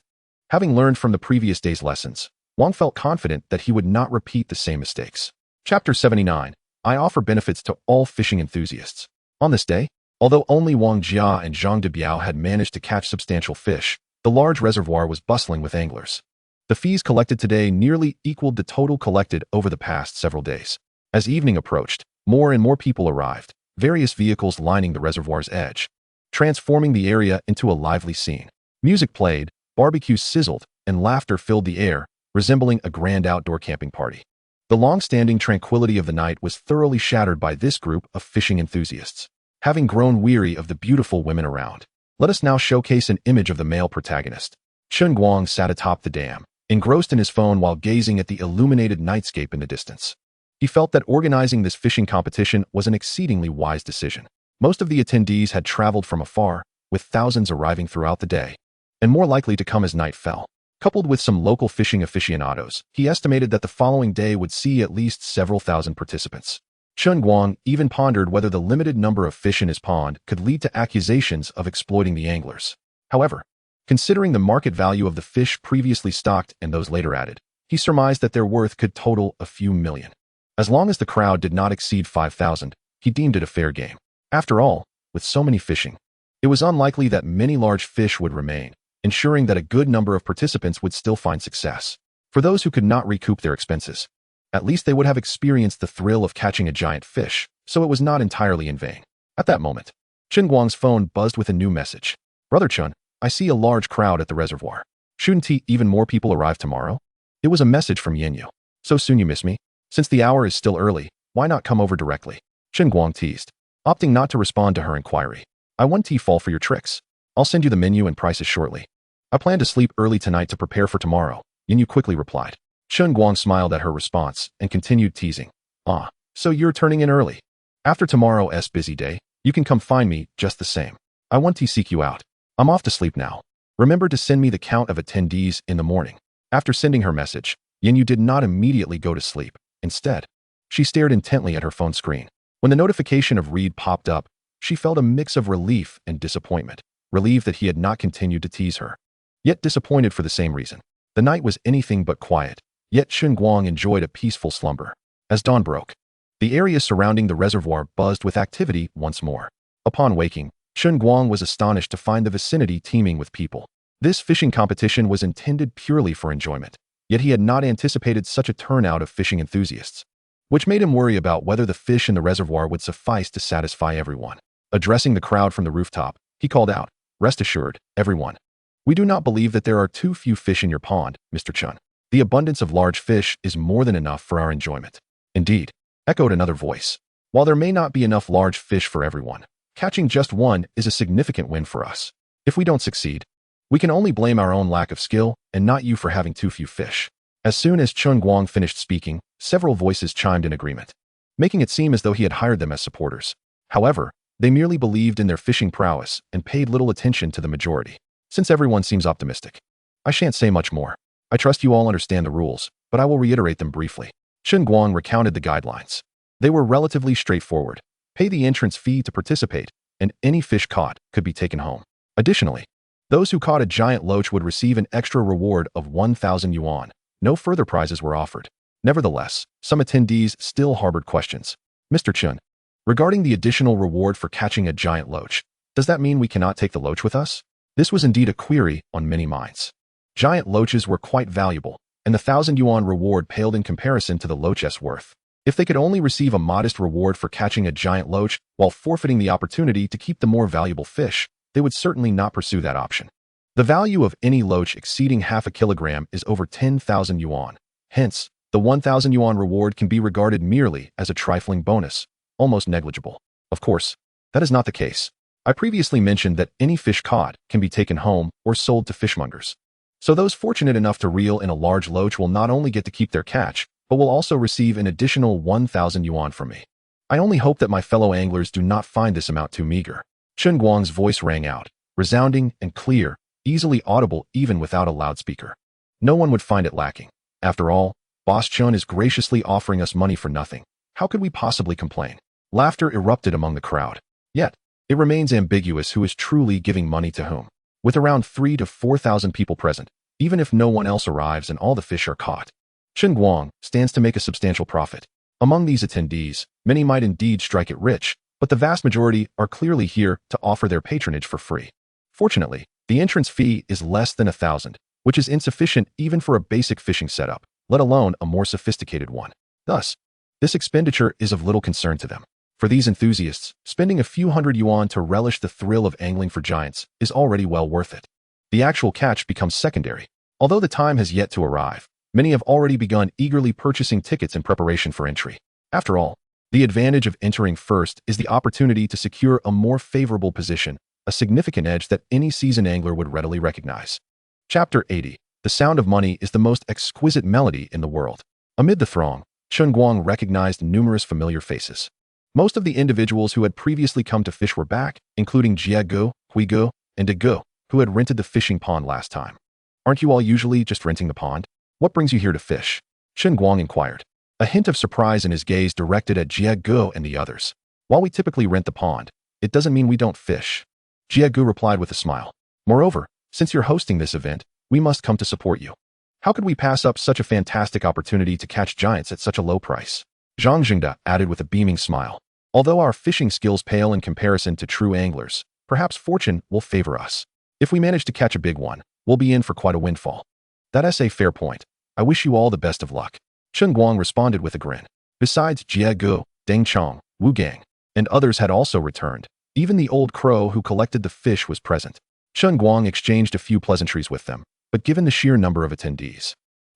Having learned from the previous day's lessons, Wang felt confident that he would not repeat the same mistakes. Chapter 79. I offer benefits to all fishing enthusiasts. On this day, although only Wang Jia and Zhang Debiao had managed to catch substantial fish, the large reservoir was bustling with anglers. The fees collected today nearly equaled the total collected over the past several days. As evening approached, more and more people arrived, various vehicles lining the reservoir's edge, transforming the area into a lively scene. Music played, barbecues sizzled, and laughter filled the air, resembling a grand outdoor camping party. The long-standing tranquility of the night was thoroughly shattered by this group of fishing enthusiasts. Having grown weary of the beautiful women around, let us now showcase an image of the male protagonist. Chen Guang sat atop the dam, engrossed in his phone while gazing at the illuminated nightscape in the distance. He felt that organizing this fishing competition was an exceedingly wise decision. Most of the attendees had traveled from afar, with thousands arriving throughout the day, and more likely to come as night fell. Coupled with some local fishing aficionados, he estimated that the following day would see at least several thousand participants. Chen Guang even pondered whether the limited number of fish in his pond could lead to accusations of exploiting the anglers. However, considering the market value of the fish previously stocked and those later added, he surmised that their worth could total a few million. As long as the crowd did not exceed 5,000, he deemed it a fair game. After all, with so many fishing, it was unlikely that many large fish would remain, ensuring that a good number of participants would still find success. For those who could not recoup their expenses, at least they would have experienced the thrill of catching a giant fish, so it was not entirely in vain. At that moment, Chen Guang's phone buzzed with a new message. Brother Chen, I see a large crowd at the reservoir. Shouldn't even more people arrive tomorrow? It was a message from Yanyu. So soon you miss me? Since the hour is still early, why not come over directly? Chen Guang teased, opting not to respond to her inquiry. I won't fall for your tricks. I'll send you the menu and prices shortly. I plan to sleep early tonight to prepare for tomorrow, Yanyu quickly replied. Chen Guang smiled at her response and continued teasing. Ah, so you're turning in early. After tomorrow's busy day, you can come find me just the same. I want to seek you out. I'm off to sleep now. Remember to send me the count of attendees in the morning. After sending her message, Yanyu did not immediately go to sleep. Instead, she stared intently at her phone screen. When the notification of read popped up, she felt a mix of relief and disappointment. Relieved that he had not continued to tease her, yet disappointed for the same reason. The night was anything but quiet, yet Chen Guang enjoyed a peaceful slumber. As dawn broke, the area surrounding the reservoir buzzed with activity once more. Upon waking, Chen Guang was astonished to find the vicinity teeming with people. This fishing competition was intended purely for enjoyment, yet he had not anticipated such a turnout of fishing enthusiasts, which made him worry about whether the fish in the reservoir would suffice to satisfy everyone. Addressing the crowd from the rooftop, he called out, "Rest assured, everyone. We do not believe that there are too few fish in your pond, Mr. Chen. The abundance of large fish is more than enough for our enjoyment." Indeed, echoed another voice. While there may not be enough large fish for everyone, catching just one is a significant win for us. If we don't succeed, we can only blame our own lack of skill and not you for having too few fish. As soon as Chen Guang finished speaking, several voices chimed in agreement, making it seem as though he had hired them as supporters. However, they merely believed in their fishing prowess and paid little attention to the majority. Since everyone seems optimistic, I shan't say much more. I trust you all understand the rules, but I will reiterate them briefly. Chen Guang recounted the guidelines. They were relatively straightforward. Pay the entrance fee to participate, and any fish caught could be taken home. Additionally, those who caught a giant loach would receive an extra reward of 1,000 yuan. No further prizes were offered. Nevertheless, some attendees still harbored questions. Mr. Chen, regarding the additional reward for catching a giant loach, does that mean we cannot take the loach with us? This was indeed a query on many minds. Giant loaches were quite valuable, and the 1,000 yuan reward paled in comparison to the loach's worth. If they could only receive a modest reward for catching a giant loach while forfeiting the opportunity to keep the more valuable fish, they would certainly not pursue that option. The value of any loach exceeding half a kilogram is over 10,000 yuan. Hence, the 1,000 yuan reward can be regarded merely as a trifling bonus, almost negligible. Of course, that is not the case. I previously mentioned that any fish caught can be taken home or sold to fishmongers. So those fortunate enough to reel in a large loach will not only get to keep their catch, but will also receive an additional 1,000 yuan from me. I only hope that my fellow anglers do not find this amount too meager. Chen Guang's voice rang out, resounding and clear, easily audible even without a loudspeaker. No one would find it lacking. After all, Boss Chen is graciously offering us money for nothing. How could we possibly complain? Laughter erupted among the crowd. Yet, it remains ambiguous who is truly giving money to whom. With around 3,000 to 4,000 people present, even if no one else arrives and all the fish are caught, Chen Guang stands to make a substantial profit. Among these attendees, many might indeed strike it rich, but the vast majority are clearly here to offer their patronage for free. Fortunately, the entrance fee is less than 1,000, which is insufficient even for a basic fishing setup, let alone a more sophisticated one. Thus, this expenditure is of little concern to them. For these enthusiasts, spending a few hundred yuan to relish the thrill of angling for giants is already well worth it. The actual catch becomes secondary. Although the time has yet to arrive, many have already begun eagerly purchasing tickets in preparation for entry. After all, the advantage of entering first is the opportunity to secure a more favorable position, a significant edge that any seasoned angler would readily recognize. Chapter 80. The sound of money is the most exquisite melody in the world. Amid the throng, Chen Guang recognized numerous familiar faces. Most of the individuals who had previously come to fish were back, including Jie Guo, Hui Guo, and De Guo, who had rented the fishing pond last time. Aren't you all usually just renting the pond? What brings you here to fish? Chen Guang inquired, a hint of surprise in his gaze directed at Jie Guo and the others. While we typically rent the pond, it doesn't mean we don't fish. Jie Guo replied with a smile. Moreover, since you're hosting this event, we must come to support you. How could we pass up such a fantastic opportunity to catch giants at such a low price? Zhang Jingda added with a beaming smile. Although our fishing skills pale in comparison to true anglers, perhaps fortune will favor us. If we manage to catch a big one, we'll be in for quite a windfall. That's a fair point. I wish you all the best of luck. Chen Guang responded with a grin. Besides Jie Gu, Deng Chong, Wu Gang, and others had also returned. Even the old crow who collected the fish was present. Chen Guang exchanged a few pleasantries with them, but given the sheer number of attendees,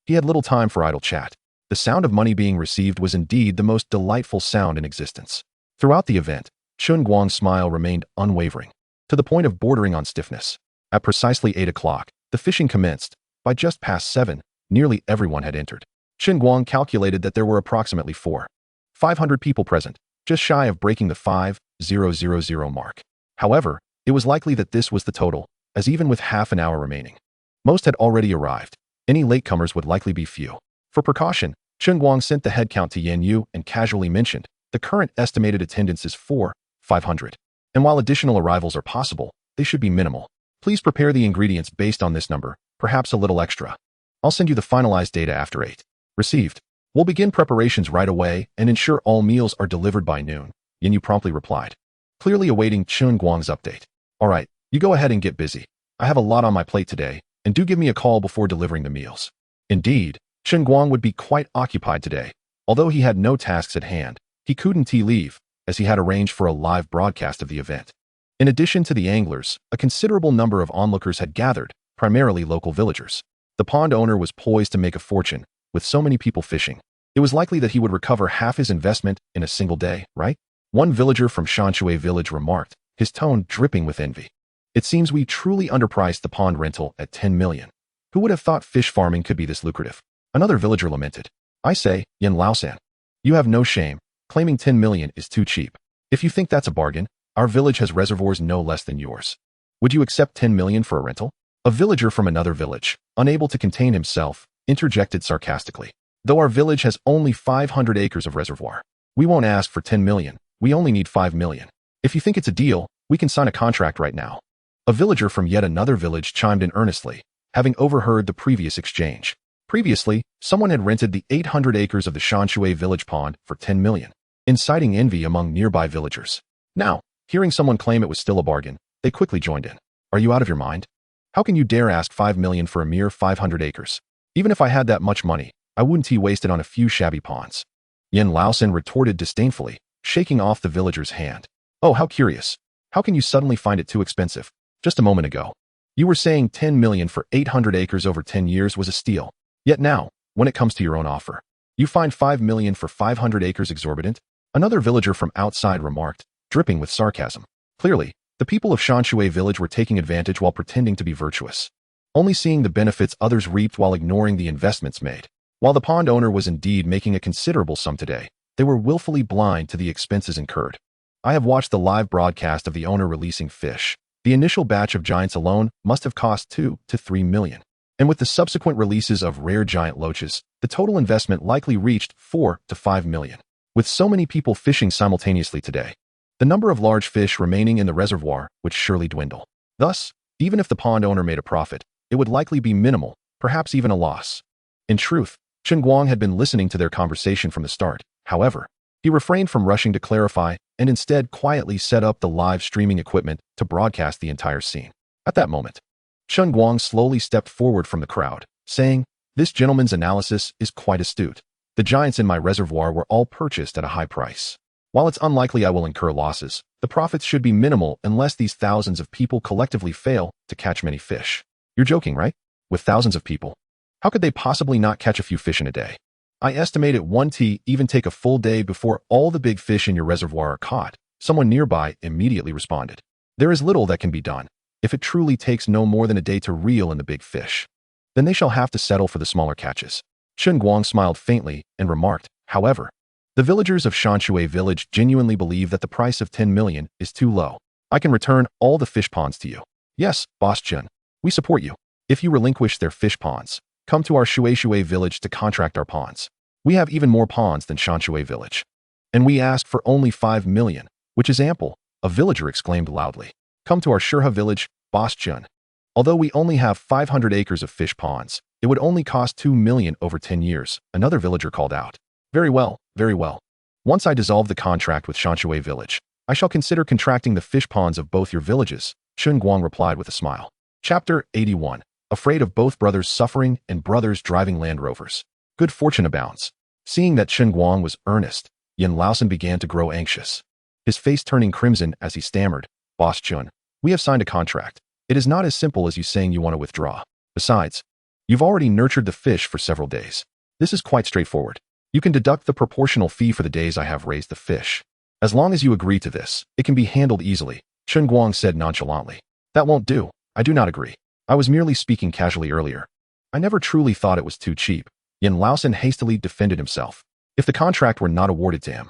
he had little time for idle chat. The sound of money being received was indeed the most delightful sound in existence. Throughout the event, Chen Guang's smile remained unwavering, to the point of bordering on stiffness. At precisely 8 o'clock, the fishing commenced. By just past 7, nearly everyone had entered. Chen Guang calculated that there were approximately 500 people present, just shy of breaking the 5,000 mark. However, it was likely that this was the total, as even with half an hour remaining, most had already arrived. Any latecomers would likely be few. For precaution, Chen Guang sent the headcount to Yan Yu and casually mentioned, the current estimated attendance is 500. And while additional arrivals are possible, they should be minimal. Please prepare the ingredients based on this number, perhaps a little extra. I'll send you the finalized data after 8. Received. We'll begin preparations right away and ensure all meals are delivered by noon, Yan Yu promptly replied, clearly awaiting Chen Guang's update. All right, you go ahead and get busy. I have a lot on my plate today, and do give me a call before delivering the meals. Indeed, Chen Guang would be quite occupied today. Although he had no tasks at hand, he couldn't leave, as he had arranged for a live broadcast of the event. In addition to the anglers, a considerable number of onlookers had gathered, primarily local villagers. The pond owner was poised to make a fortune. With so many people fishing, it was likely that he would recover half his investment in a single day, right? One villager from Shanshui village remarked, his tone dripping with envy. It seems we truly underpriced the pond rental at 10 million. Who would have thought fish farming could be this lucrative? Another villager lamented. I say, Yin Laosan, you have no shame. Claiming 10 million is too cheap. If you think that's a bargain, our village has reservoirs no less than yours. Would you accept 10 million for a rental? A villager from another village, unable to contain himself, interjected sarcastically. Though our village has only 500 acres of reservoir, we won't ask for 10 million. We only need 5 million. If you think it's a deal, we can sign a contract right now. A villager from yet another village chimed in earnestly, having overheard the previous exchange. Previously, someone had rented the 800 acres of the Shanshui village pond for 10 million, inciting envy among nearby villagers. Now, hearing someone claim it was still a bargain, they quickly joined in. Are you out of your mind? How can you dare ask 5 million for a mere 500 acres? Even if I had that much money, I wouldn't waste it on a few shabby ponds. Yin Laosan retorted disdainfully, shaking off the villager's hand. Oh, how curious. How can you suddenly find it too expensive? Just a moment ago, you were saying 10 million for 800 acres over 10 years was a steal. Yet now, when it comes to your own offer, you find 5 million for 500 acres exorbitant? Another villager from outside remarked, dripping with sarcasm. Clearly, the people of Shanshui village were taking advantage while pretending to be virtuous, only seeing the benefits others reaped while ignoring the investments made. While the pond owner was indeed making a considerable sum today, they were willfully blind to the expenses incurred. I have watched the live broadcast of the owner releasing fish. The initial batch of giants alone must have cost 2 to 3 million. And with the subsequent releases of rare giant loaches, the total investment likely reached 4 to 5 million. With so many people fishing simultaneously today, the number of large fish remaining in the reservoir would surely dwindle. Thus, even if the pond owner made a profit, it would likely be minimal, perhaps even a loss. In truth, Chen Guang had been listening to their conversation from the start. However, he refrained from rushing to clarify and instead quietly set up the live streaming equipment to broadcast the entire scene. At that moment, Chen Guang slowly stepped forward from the crowd, saying, "This gentleman's analysis is quite astute. The giants in my reservoir were all purchased at a high price. While it's unlikely I will incur losses, the profits should be minimal unless these thousands of people collectively fail to catch many fish." You're joking, right? With thousands of people, how could they possibly not catch a few fish in a day? I estimate it won't even take a full day before all the big fish in your reservoir are caught. Someone nearby immediately responded. There is little that can be done. If it truly takes no more than a day to reel in the big fish, then they shall have to settle for the smaller catches. Chen Guang smiled faintly and remarked, however, the villagers of Shanshui village genuinely believe that the price of 10 million is too low. I can return all the fish ponds to you. Yes, Boss Chen, we support you. If you relinquish their fish ponds, come to our Shui village to contract our ponds. We have even more ponds than Shanshui village. And we ask for only 5 million, which is ample, a villager exclaimed loudly. Come to our Shurha village, Boss Chen. Although we only have 500 acres of fish ponds, it would only cost 2 million over 10 years, another villager called out. Very well, very well. Once I dissolve the contract with Shanshui village, I shall consider contracting the fish ponds of both your villages, Chen Guang replied with a smile. Chapter 81. afraid of both brothers suffering and brothers driving Land Rovers. Good fortune abounds. Seeing that Chen Guang was earnest, Yin Laosan began to grow anxious, his face turning crimson as he stammered, "Boss Chun, we have signed a contract. It is not as simple as you saying you want to withdraw. Besides, you've already nurtured the fish for several days. This is quite straightforward. You can deduct the proportional fee for the days I have raised the fish. As long as you agree to this, it can be handled easily," Chen Guang said nonchalantly. "That won't do. I do not agree. I was merely speaking casually earlier. I never truly thought it was too cheap." Yin Laosan hastily defended himself. If the contract were not awarded to him,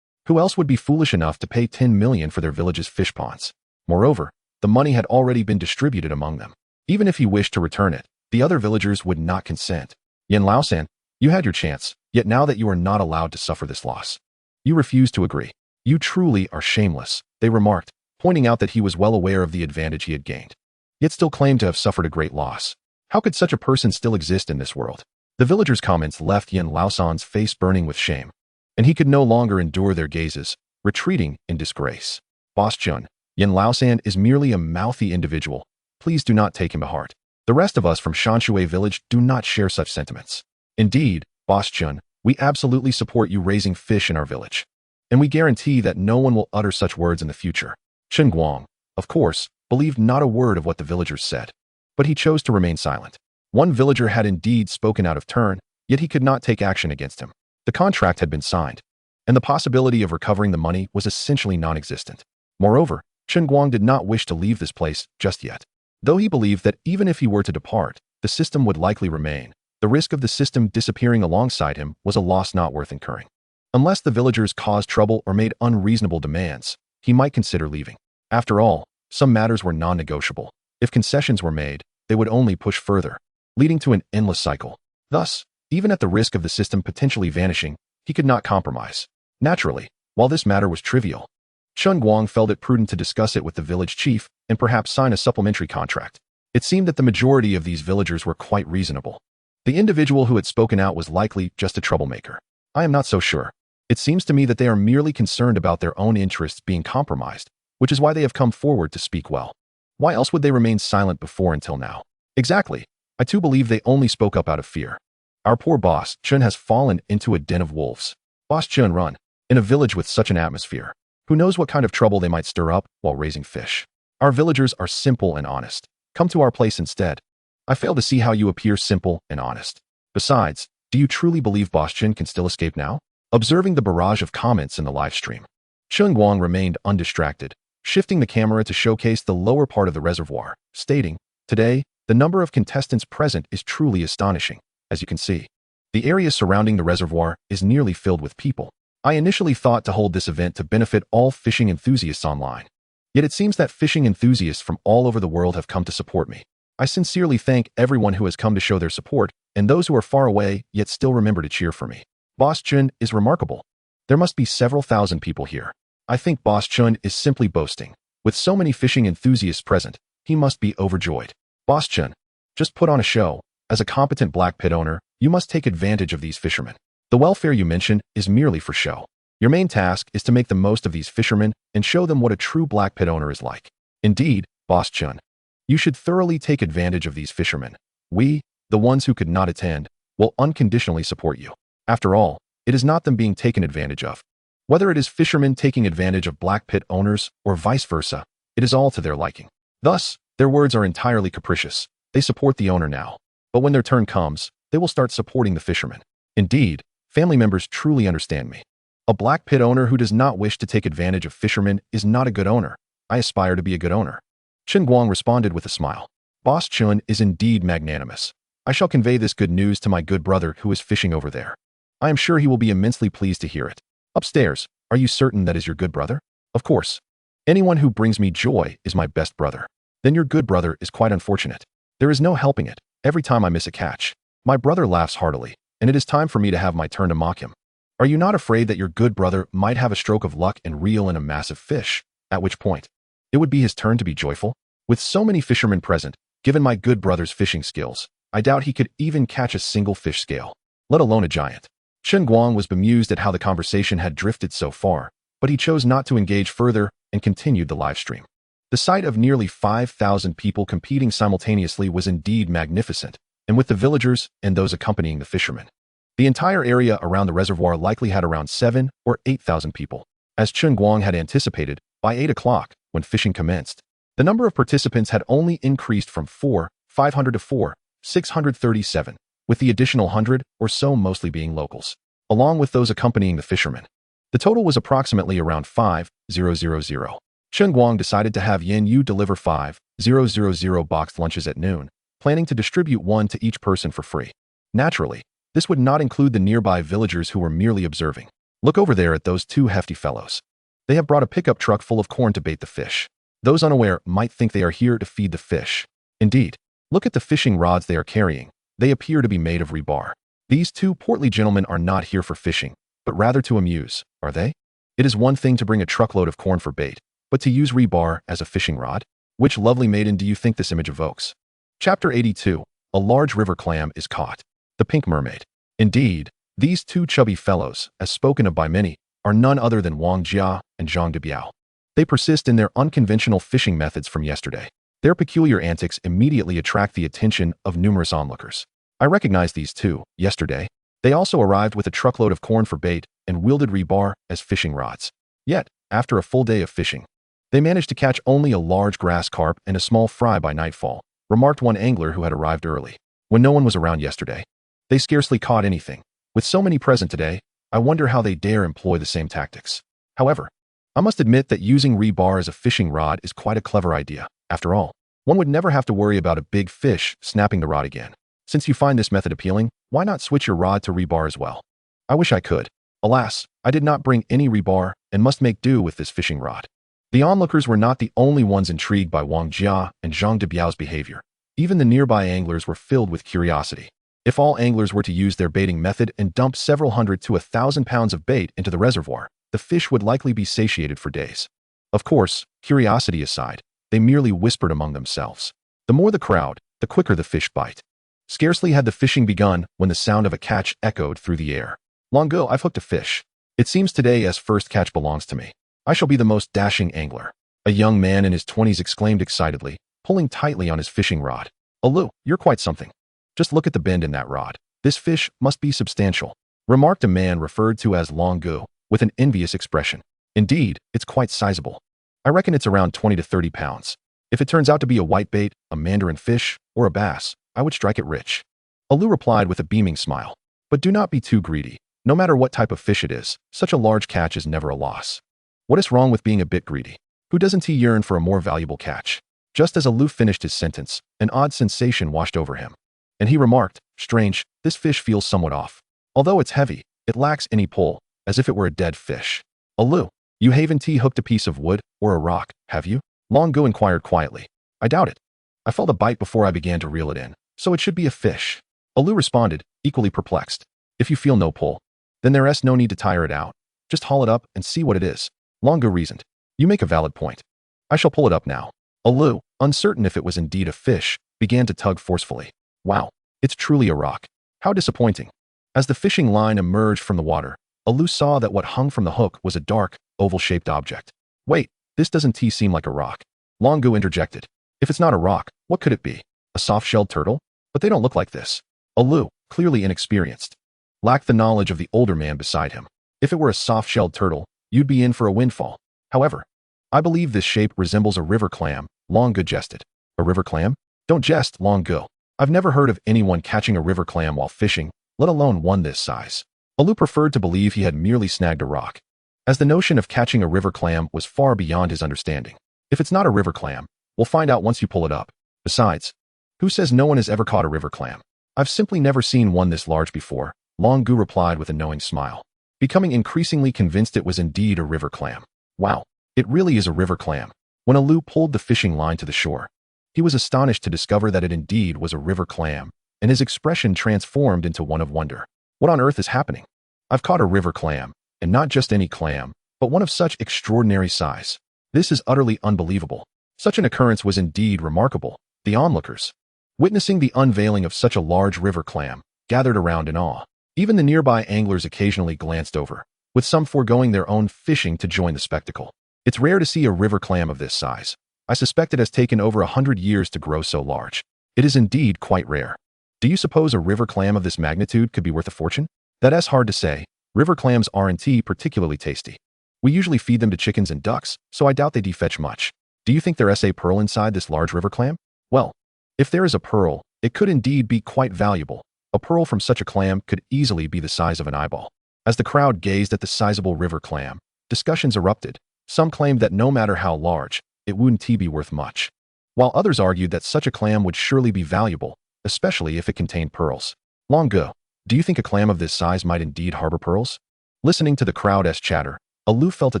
who else would be foolish enough to pay 10 million for their village's fish ponds? Moreover, the money had already been distributed among them. Even if he wished to return it, the other villagers would not consent. Yin Laosan, you had your chance, yet now that you are not allowed to suffer this loss, you refuse to agree. You truly are shameless, they remarked, pointing out that he was well aware of the advantage he had gained, yet still claimed to have suffered a great loss. How could such a person still exist in this world? The villagers' comments left Yin Laosan's face burning with shame, and he could no longer endure their gazes, retreating in disgrace. "Boss Chun, Yin Laosan is merely a mouthy individual. Please do not take him to heart. The rest of us from Shanshui village do not share such sentiments. Indeed, Boss Chun, we absolutely support you raising fish in our village, and we guarantee that no one will utter such words in the future." Chen Guang, of course, believed not a word of what the villagers said, but he chose to remain silent. One villager had indeed spoken out of turn, yet he could not take action against him. The contract had been signed, and the possibility of recovering the money was essentially non-existent. Moreover, Chen Guang did not wish to leave this place just yet. Though he believed that even if he were to depart, the system would likely remain, the risk of the system disappearing alongside him was a loss not worth incurring. Unless the villagers caused trouble or made unreasonable demands, he might consider leaving. After all, some matters were non-negotiable. If concessions were made, they would only push further, leading to an endless cycle. Thus, even at the risk of the system potentially vanishing, he could not compromise. Naturally, while this matter was trivial, Chen Guang felt it prudent to discuss it with the village chief and perhaps sign a supplementary contract. It seemed that the majority of these villagers were quite reasonable. The individual who had spoken out was likely just a troublemaker. I am not so sure. It seems to me that they are merely concerned about their own interests being compromised, which is why they have come forward to speak well. Why else would they remain silent before until now? Exactly. I too believe they only spoke up out of fear. Our poor boss, Chun, has fallen into a den of wolves. Boss Chun run, in a village with such an atmosphere. Who knows what kind of trouble they might stir up while raising fish? Our villagers are simple and honest. Come to our place instead. I fail to see how you appear simple and honest. Besides, do you truly believe Boss Chun can still escape now? Observing the barrage of comments in the live stream, Chen Guang remained undistracted, shifting the camera to showcase the lower part of the reservoir, stating, "Today, the number of contestants present is truly astonishing. As you can see, the area surrounding the reservoir is nearly filled with people. I initially thought to hold this event to benefit all fishing enthusiasts online. Yet it seems that fishing enthusiasts from all over the world have come to support me. I sincerely thank everyone who has come to show their support and those who are far away yet still remember to cheer for me. Boss Chun is remarkable. There must be several thousand people here. I think Boss Chun is simply boasting. With so many fishing enthusiasts present, he must be overjoyed. Boss Chun, just put on a show. As a competent black pit owner, you must take advantage of these fishermen. The welfare you mention is merely for show. Your main task is to make the most of these fishermen and show them what a true black pit owner is like. Indeed, Boss Chun, you should thoroughly take advantage of these fishermen. We, the ones who could not attend, will unconditionally support you. After all, it is not them being taken advantage of. Whether it is fishermen taking advantage of black pit owners or vice versa, it is all to their liking. Thus, their words are entirely capricious. They support the owner now, but when their turn comes, they will start supporting the fishermen. Indeed, family members truly understand me. A black pit owner who does not wish to take advantage of fishermen is not a good owner. I aspire to be a good owner." Chen Guang responded with a smile. "Boss Chun is indeed magnanimous. I shall convey this good news to my good brother who is fishing over there. I am sure he will be immensely pleased to hear it. Upstairs, are you certain that is your good brother?" "Of course. Anyone who brings me joy is my best brother." "Then your good brother is quite unfortunate. There is no helping it. Every time I miss a catch, my brother laughs heartily, and it is time for me to have my turn to mock him. Are you not afraid that your good brother might have a stroke of luck and reel in a massive fish, at which point it would be his turn to be joyful? With so many fishermen present, given my good brother's fishing skills, I doubt he could even catch a single fish scale, let alone a giant." Chen Guang was bemused at how the conversation had drifted so far, but he chose not to engage further and continued the live stream. The sight of nearly 5,000 people competing simultaneously was indeed magnificent, and with the villagers and those accompanying the fishermen. The entire area around the reservoir likely had around 7 or 8,000 people. As Chen Guang had anticipated, by 8 o'clock, when fishing commenced, the number of participants had only increased from 500 to 637, with the additional 100 or so mostly being locals, along with those accompanying the fishermen. The total was approximately around 5,000. Chen Guang decided to have Yin Yu deliver 5,000 boxed lunches at noon, planning to distribute one to each person for free. Naturally, this would not include the nearby villagers who were merely observing. Look over there at those two hefty fellows. They have brought a pickup truck full of corn to bait the fish. Those unaware might think they are here to feed the fish. Indeed, look at the fishing rods they are carrying. They appear to be made of rebar. These two portly gentlemen are not here for fishing, but rather to amuse, are they? It is one thing to bring a truckload of corn for bait, but to use rebar as a fishing rod? Which lovely maiden do you think this image evokes? Chapter 82. A large river clam is caught. The pink mermaid. Indeed, these two chubby fellows, as spoken of by many, are none other than Wang Jia and Zhang Debiao. They persist in their unconventional fishing methods from yesterday. Their peculiar antics immediately attract the attention of numerous onlookers. I recognized these two, yesterday. They also arrived with a truckload of corn for bait and wielded rebar as fishing rods. Yet, after a full day of fishing, they managed to catch only a large grass carp and a small fry by nightfall, remarked one angler who had arrived early. When no one was around yesterday, they scarcely caught anything. With so many present today, I wonder how they dare employ the same tactics. However, I must admit that using rebar as a fishing rod is quite a clever idea. After all, one would never have to worry about a big fish snapping the rod again. Since you find this method appealing, why not switch your rod to rebar as well? I wish I could. Alas, I did not bring any rebar and must make do with this fishing rod. The onlookers were not the only ones intrigued by Wang Jia and Zhang Debiao's behavior. Even the nearby anglers were filled with curiosity. If all anglers were to use their baiting method and dump several hundred to 1,000 pounds of bait into the reservoir, the fish would likely be satiated for days. Of course, curiosity aside, they merely whispered among themselves. The more the crowd, the quicker the fish bite. Scarcely had the fishing begun when the sound of a catch echoed through the air. Long ago, I've hooked a fish. It seems today as first catch belongs to me. I shall be the most dashing angler. A young man in his 20s exclaimed excitedly, pulling tightly on his fishing rod. Alu, you're quite something. Just look at the bend in that rod. This fish must be substantial, remarked a man referred to as Long Gu, with an envious expression. Indeed, it's quite sizable. I reckon it's around 20 to 30 pounds. If it turns out to be a whitebait, a mandarin fish, or a bass, I would strike it rich. Alu replied with a beaming smile. But do not be too greedy. No matter what type of fish it is, such a large catch is never a loss. What is wrong with being a bit greedy? Who doesn't he yearn for a more valuable catch? Just as Alu finished his sentence, an odd sensation washed over him. And he remarked, strange, this fish feels somewhat off. Although it's heavy, it lacks any pull, as if it were a dead fish. Alu, you haven't hooked a piece of wood or a rock, have you? Long Gu inquired quietly. I doubt it. I felt a bite before I began to reel it in, so it should be a fish. Alu responded, equally perplexed. If you feel no pull, then there's no need to tire it out. Just haul it up and see what it is. Long Gu reasoned. You make a valid point. I shall pull it up now. Alu, uncertain if it was indeed a fish, began to tug forcefully. Wow, it's truly a rock. How disappointing. As the fishing line emerged from the water, Alu saw that what hung from the hook was a dark, oval-shaped object. Wait, this doesn't seem like a rock. Long Gu interjected. If it's not a rock, what could it be? A soft-shelled turtle? But they don't look like this. Alu, clearly inexperienced, lacked the knowledge of the older man beside him. If it were a soft-shelled turtle, you'd be in for a windfall. However, I believe this shape resembles a river clam, Long Gu jested. A river clam? Don't jest, Long Gu. I've never heard of anyone catching a river clam while fishing, let alone one this size. Alu preferred to believe he had merely snagged a rock, as the notion of catching a river clam was far beyond his understanding. If it's not a river clam, we'll find out once you pull it up. Besides, who says no one has ever caught a river clam? I've simply never seen one this large before, Long Gu replied with a knowing smile, becoming increasingly convinced it was indeed a river clam. Wow, it really is a river clam. When Alu pulled the fishing line to the shore, he was astonished to discover that it indeed was a river clam, and his expression transformed into one of wonder. What on earth is happening? I've caught a river clam, and not just any clam, but one of such extraordinary size. This is utterly unbelievable. Such an occurrence was indeed remarkable. The onlookers, witnessing the unveiling of such a large river clam, gathered around in awe. Even the nearby anglers occasionally glanced over, with some foregoing their own fishing to join the spectacle. It's rare to see a river clam of this size. I suspect it has taken over 100 years to grow so large. It is indeed quite rare. Do you suppose a river clam of this magnitude could be worth a fortune? That's hard to say. River clams aren't particularly tasty. We usually feed them to chickens and ducks, so I doubt they fetch much. Do you think there's a pearl inside this large river clam? Well, if there is a pearl, it could indeed be quite valuable. A pearl from such a clam could easily be the size of an eyeball. As the crowd gazed at the sizable river clam, discussions erupted. Some claimed that no matter how large, it wouldn't be worth much, while others argued that such a clam would surely be valuable, especially if it contained pearls. Long ago, do you think a clam of this size might indeed harbor pearls? Listening to the crowd's chatter, Aloof felt a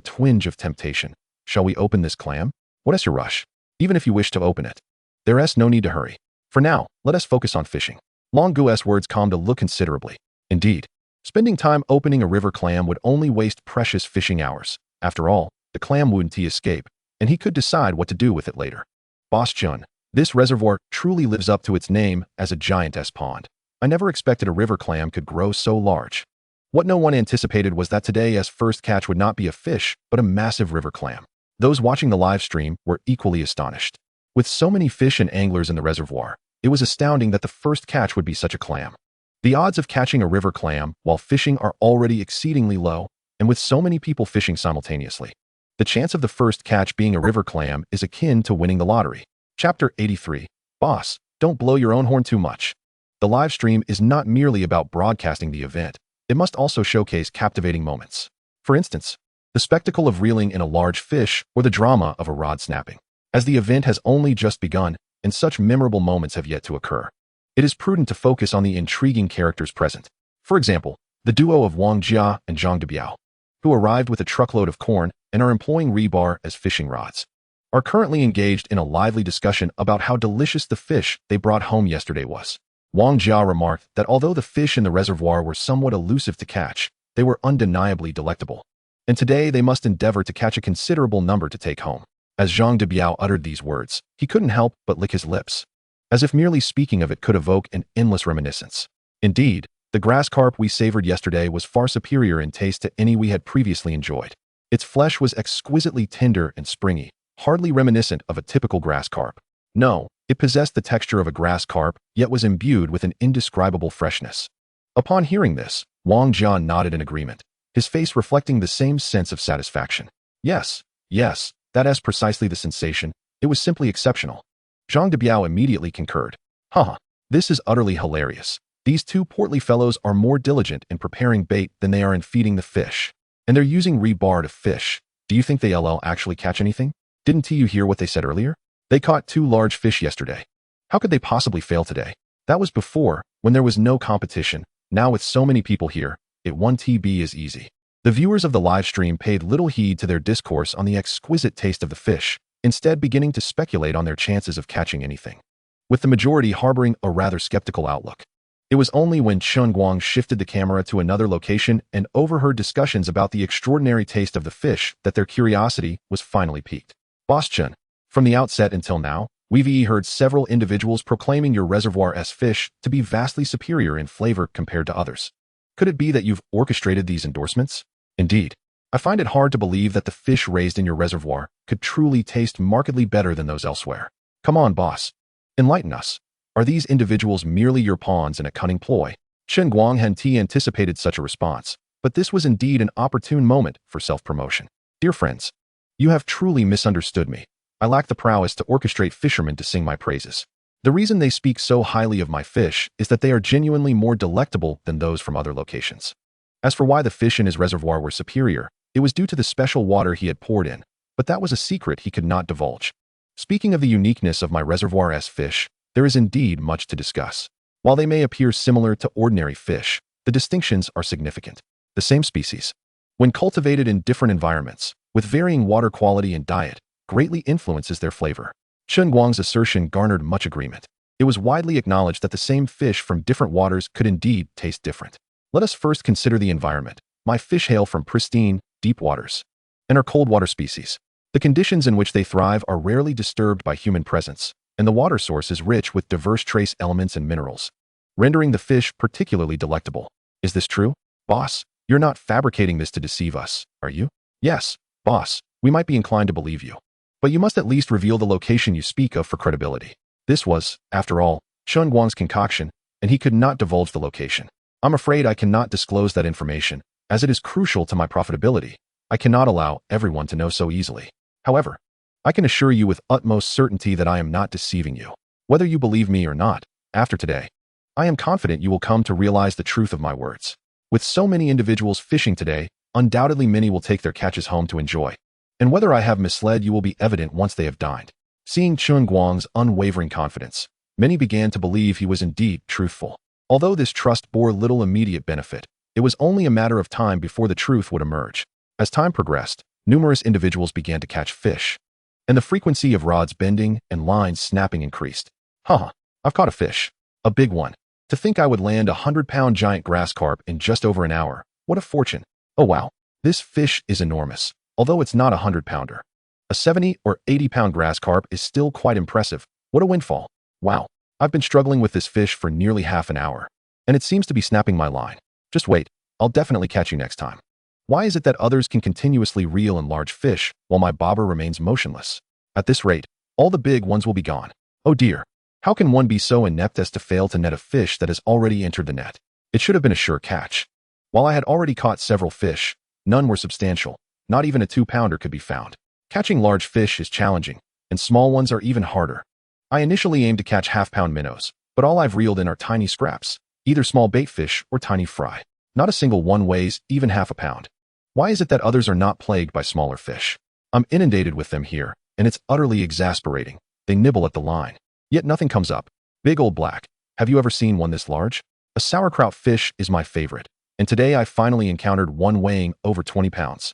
twinge of temptation. Shall we open this clam? What's your rush? Even if you wish to open it, there's no need to hurry. For now, let us focus on fishing. Long Gu's words calmed Aloof considerably. Indeed, spending time opening a river clam would only waste precious fishing hours. After all, the clam wouldn't escape, and he could decide what to do with it later. Boss Chun, this reservoir truly lives up to its name as a giantess pond. I never expected a river clam could grow so large. What no one anticipated was that today's first catch would not be a fish, but a massive river clam. Those watching the live stream were equally astonished. With so many fish and anglers in the reservoir, it was astounding that the first catch would be such a clam. The odds of catching a river clam while fishing are already exceedingly low, and with so many people fishing simultaneously, the chance of the first catch being a river clam is akin to winning the lottery. Chapter 83. Boss, don't blow your own horn too much. The live stream is not merely about broadcasting the event, it must also showcase captivating moments. For instance, the spectacle of reeling in a large fish or the drama of a rod snapping. As the event has only just begun, and such memorable moments have yet to occur, it is prudent to focus on the intriguing characters present. For example, the duo of Wang Jia and Zhang Debiao, who arrived with a truckload of corn and are employing rebar as fishing rods, are currently engaged in a lively discussion about how delicious the fish they brought home yesterday was. Wang Jia remarked that although the fish in the reservoir were somewhat elusive to catch, they were undeniably delectable, and today they must endeavor to catch a considerable number to take home. As Zhang Debiao uttered these words, he couldn't help but lick his lips, as if merely speaking of it could evoke an endless reminiscence. Indeed, the grass carp we savored yesterday was far superior in taste to any we had previously enjoyed. Its flesh was exquisitely tender and springy, hardly reminiscent of a typical grass carp. No, it possessed the texture of a grass carp, yet was imbued with an indescribable freshness. Upon hearing this, Wang Jian nodded in agreement, his face reflecting the same sense of satisfaction. Yes, that is precisely the sensation. It was simply exceptional. Zhang Debiao immediately concurred. Haha, this is utterly hilarious. These two portly fellows are more diligent in preparing bait than they are in feeding the fish. And they're using rebar to fish. Do you think they'll actually catch anything? Didn't you hear what they said earlier? They caught 2 large fish yesterday. How could they possibly fail today? That was before, when there was no competition. Now with so many people here, it won't be as easy. The viewers of the live stream paid little heed to their discourse on the exquisite taste of the fish, instead beginning to speculate on their chances of catching anything, with the majority harboring a rather skeptical outlook. It was only when Chen Guang shifted the camera to another location and overheard discussions about the extraordinary taste of the fish that their curiosity was finally piqued. Boss Chen, from the outset until now, we've heard several individuals proclaiming your reservoir's fish to be vastly superior in flavor compared to others. Could it be that you've orchestrated these endorsements? Indeed, I find it hard to believe that the fish raised in your reservoir could truly taste markedly better than those elsewhere. Come on, boss. Enlighten us. Are these individuals merely your pawns in a cunning ploy? Chen Guang hadn't anticipated such a response, but this was indeed an opportune moment for self-promotion. Dear friends, you have truly misunderstood me. I lack the prowess to orchestrate fishermen to sing my praises. The reason they speak so highly of my fish is that they are genuinely more delectable than those from other locations. As for why the fish in his reservoir were superior, it was due to the special water he had poured in, but that was a secret he could not divulge. Speaking of the uniqueness of my reservoir's fish, there is indeed much to discuss. While they may appear similar to ordinary fish, the distinctions are significant. The same species, when cultivated in different environments, with varying water quality and diet, greatly influences their flavor. Chen Guang's assertion garnered much agreement. It was widely acknowledged that the same fish from different waters could indeed taste different. Let us first consider the environment. My fish hail from pristine, deep waters, and are cold water species. The conditions in which they thrive are rarely disturbed by human presence, and the water source is rich with diverse trace elements and minerals, rendering the fish particularly delectable. Is this true? Boss, you're not fabricating this to deceive us, are you? Yes, boss, we might be inclined to believe you. But you must at least reveal the location you speak of for credibility. This was, after all, Chen Guang's concoction, and he could not divulge the location. I'm afraid I cannot disclose that information, as it is crucial to my profitability. I cannot allow everyone to know so easily. However, I can assure you with utmost certainty that I am not deceiving you. Whether you believe me or not, after today, I am confident you will come to realize the truth of my words. With so many individuals fishing today, undoubtedly many will take their catches home to enjoy. And whether I have misled you will be evident once they have dined. Seeing Chen Guang's unwavering confidence, many began to believe he was indeed truthful. Although this trust bore little immediate benefit, it was only a matter of time before the truth would emerge. As time progressed, numerous individuals began to catch fish, and the frequency of rods bending and lines snapping increased. I've caught a fish. A big one. To think I would land a 100-pound giant grass carp in just over an hour. What a fortune. Oh wow, this fish is enormous, although it's not a 100-pounder. A 70 or 80-pound grass carp is still quite impressive. What a windfall. Wow, I've been struggling with this fish for nearly half an hour, and it seems to be snapping my line. Just wait, I'll definitely catch you next time. Why is it that others can continuously reel in large fish while my bobber remains motionless? At this rate, all the big ones will be gone. Oh dear, how can one be so inept as to fail to net a fish that has already entered the net? It should have been a sure catch. While I had already caught several fish, none were substantial. Not even a 2-pounder could be found. Catching large fish is challenging, and small ones are even harder. I initially aimed to catch half-pound minnows, but all I've reeled in are tiny scraps, either small bait fish or tiny fry. Not a single one weighs even half a pound. Why is it that others are not plagued by smaller fish? I'm inundated with them here, and it's utterly exasperating. They nibble at the line, yet nothing comes up. Big old black. Have you ever seen one this large? A sauerkraut fish is my favorite, and today I finally encountered one weighing over 20 pounds.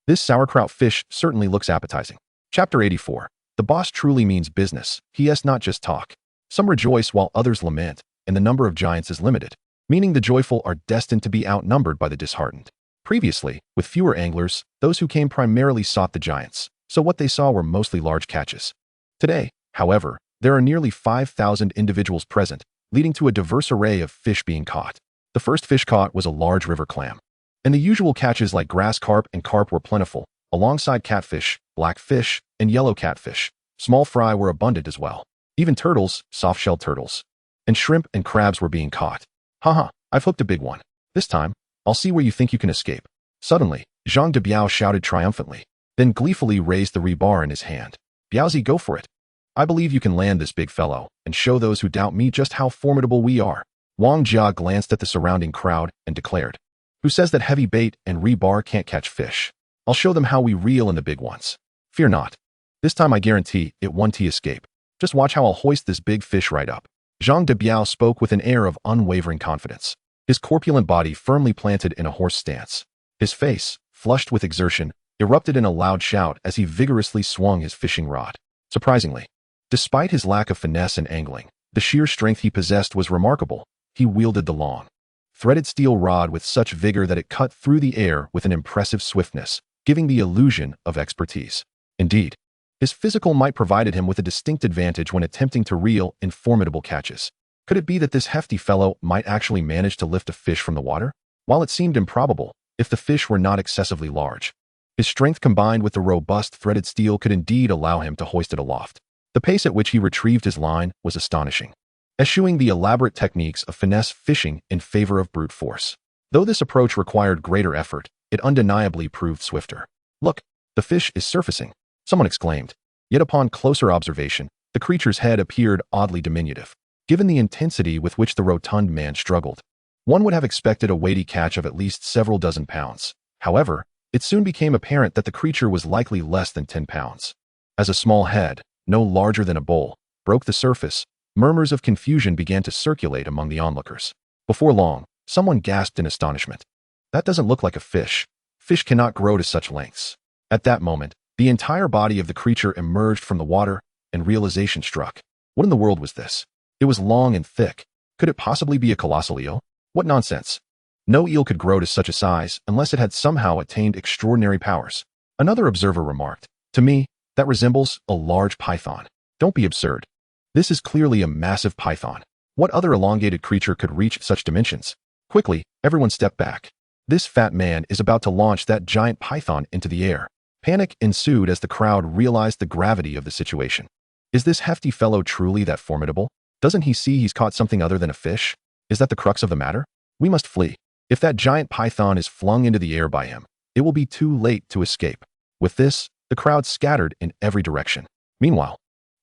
This sauerkraut fish certainly looks appetizing. Chapter 84. The boss truly means business. P.S. not just talk. Some rejoice while others lament, and the number of giants is limited, meaning the joyful are destined to be outnumbered by the disheartened. Previously, with fewer anglers, those who came primarily sought the giants, so what they saw were mostly large catches. Today, however, there are nearly 5,000 individuals present, leading to a diverse array of fish being caught. The first fish caught was a large river clam, and the usual catches like grass carp and carp were plentiful, alongside catfish, blackfish, and yellow catfish. Small fry were abundant as well. Even turtles, soft-shelled turtles, and shrimp and crabs were being caught. I've hooked a big one. This time, I'll see where you think you can escape. Suddenly, Zhang de Biao shouted triumphantly, then gleefully raised the rebar in his hand. Biaozi, go for it. I believe you can land this big fellow and show those who doubt me just how formidable we are. Wang Jia glanced at the surrounding crowd and declared, who says that heavy bait and rebar can't catch fish? I'll show them how we reel in the big ones. Fear not. This time I guarantee it won't escape. Just watch how I'll hoist this big fish right up. Zhang de Biao spoke with an air of unwavering confidence, his corpulent body firmly planted in a horse stance. His face, flushed with exertion, erupted in a loud shout as he vigorously swung his fishing rod. Surprisingly, despite his lack of finesse in angling, the sheer strength he possessed was remarkable. He wielded the long, threaded steel rod with such vigor that it cut through the air with an impressive swiftness, giving the illusion of expertise. Indeed, his physical might provided him with a distinct advantage when attempting to reel in formidable catches. Could it be that this hefty fellow might actually manage to lift a fish from the water? While it seemed improbable, if the fish were not excessively large, his strength combined with the robust threaded steel could indeed allow him to hoist it aloft. The pace at which he retrieved his line was astonishing, eschewing the elaborate techniques of finesse fishing in favor of brute force. Though this approach required greater effort, it undeniably proved swifter. Look, the fish is surfacing, someone exclaimed. Yet upon closer observation, the creature's head appeared oddly diminutive. Given the intensity with which the rotund man struggled, one would have expected a weighty catch of at least several dozen pounds. However, it soon became apparent that the creature was likely less than 10 pounds. As a small head, no larger than a bowl, broke the surface, murmurs of confusion began to circulate among the onlookers. Before long, someone gasped in astonishment. That doesn't look like a fish. Fish cannot grow to such lengths. At that moment, the entire body of the creature emerged from the water, and realization struck. What in the world was this? It was long and thick. Could it possibly be a colossal eel? What nonsense. No eel could grow to such a size unless it had somehow attained extraordinary powers. Another observer remarked, to me, that resembles a large python. Don't be absurd. This is clearly a massive python. What other elongated creature could reach such dimensions? Quickly, everyone stepped back. This fat man is about to launch that giant python into the air. Panic ensued as the crowd realized the gravity of the situation. Is this hefty fellow truly that formidable? Doesn't he see he's caught something other than a fish? Is that the crux of the matter? We must flee. If that giant python is flung into the air by him, it will be too late to escape. With this, the crowd scattered in every direction. Meanwhile,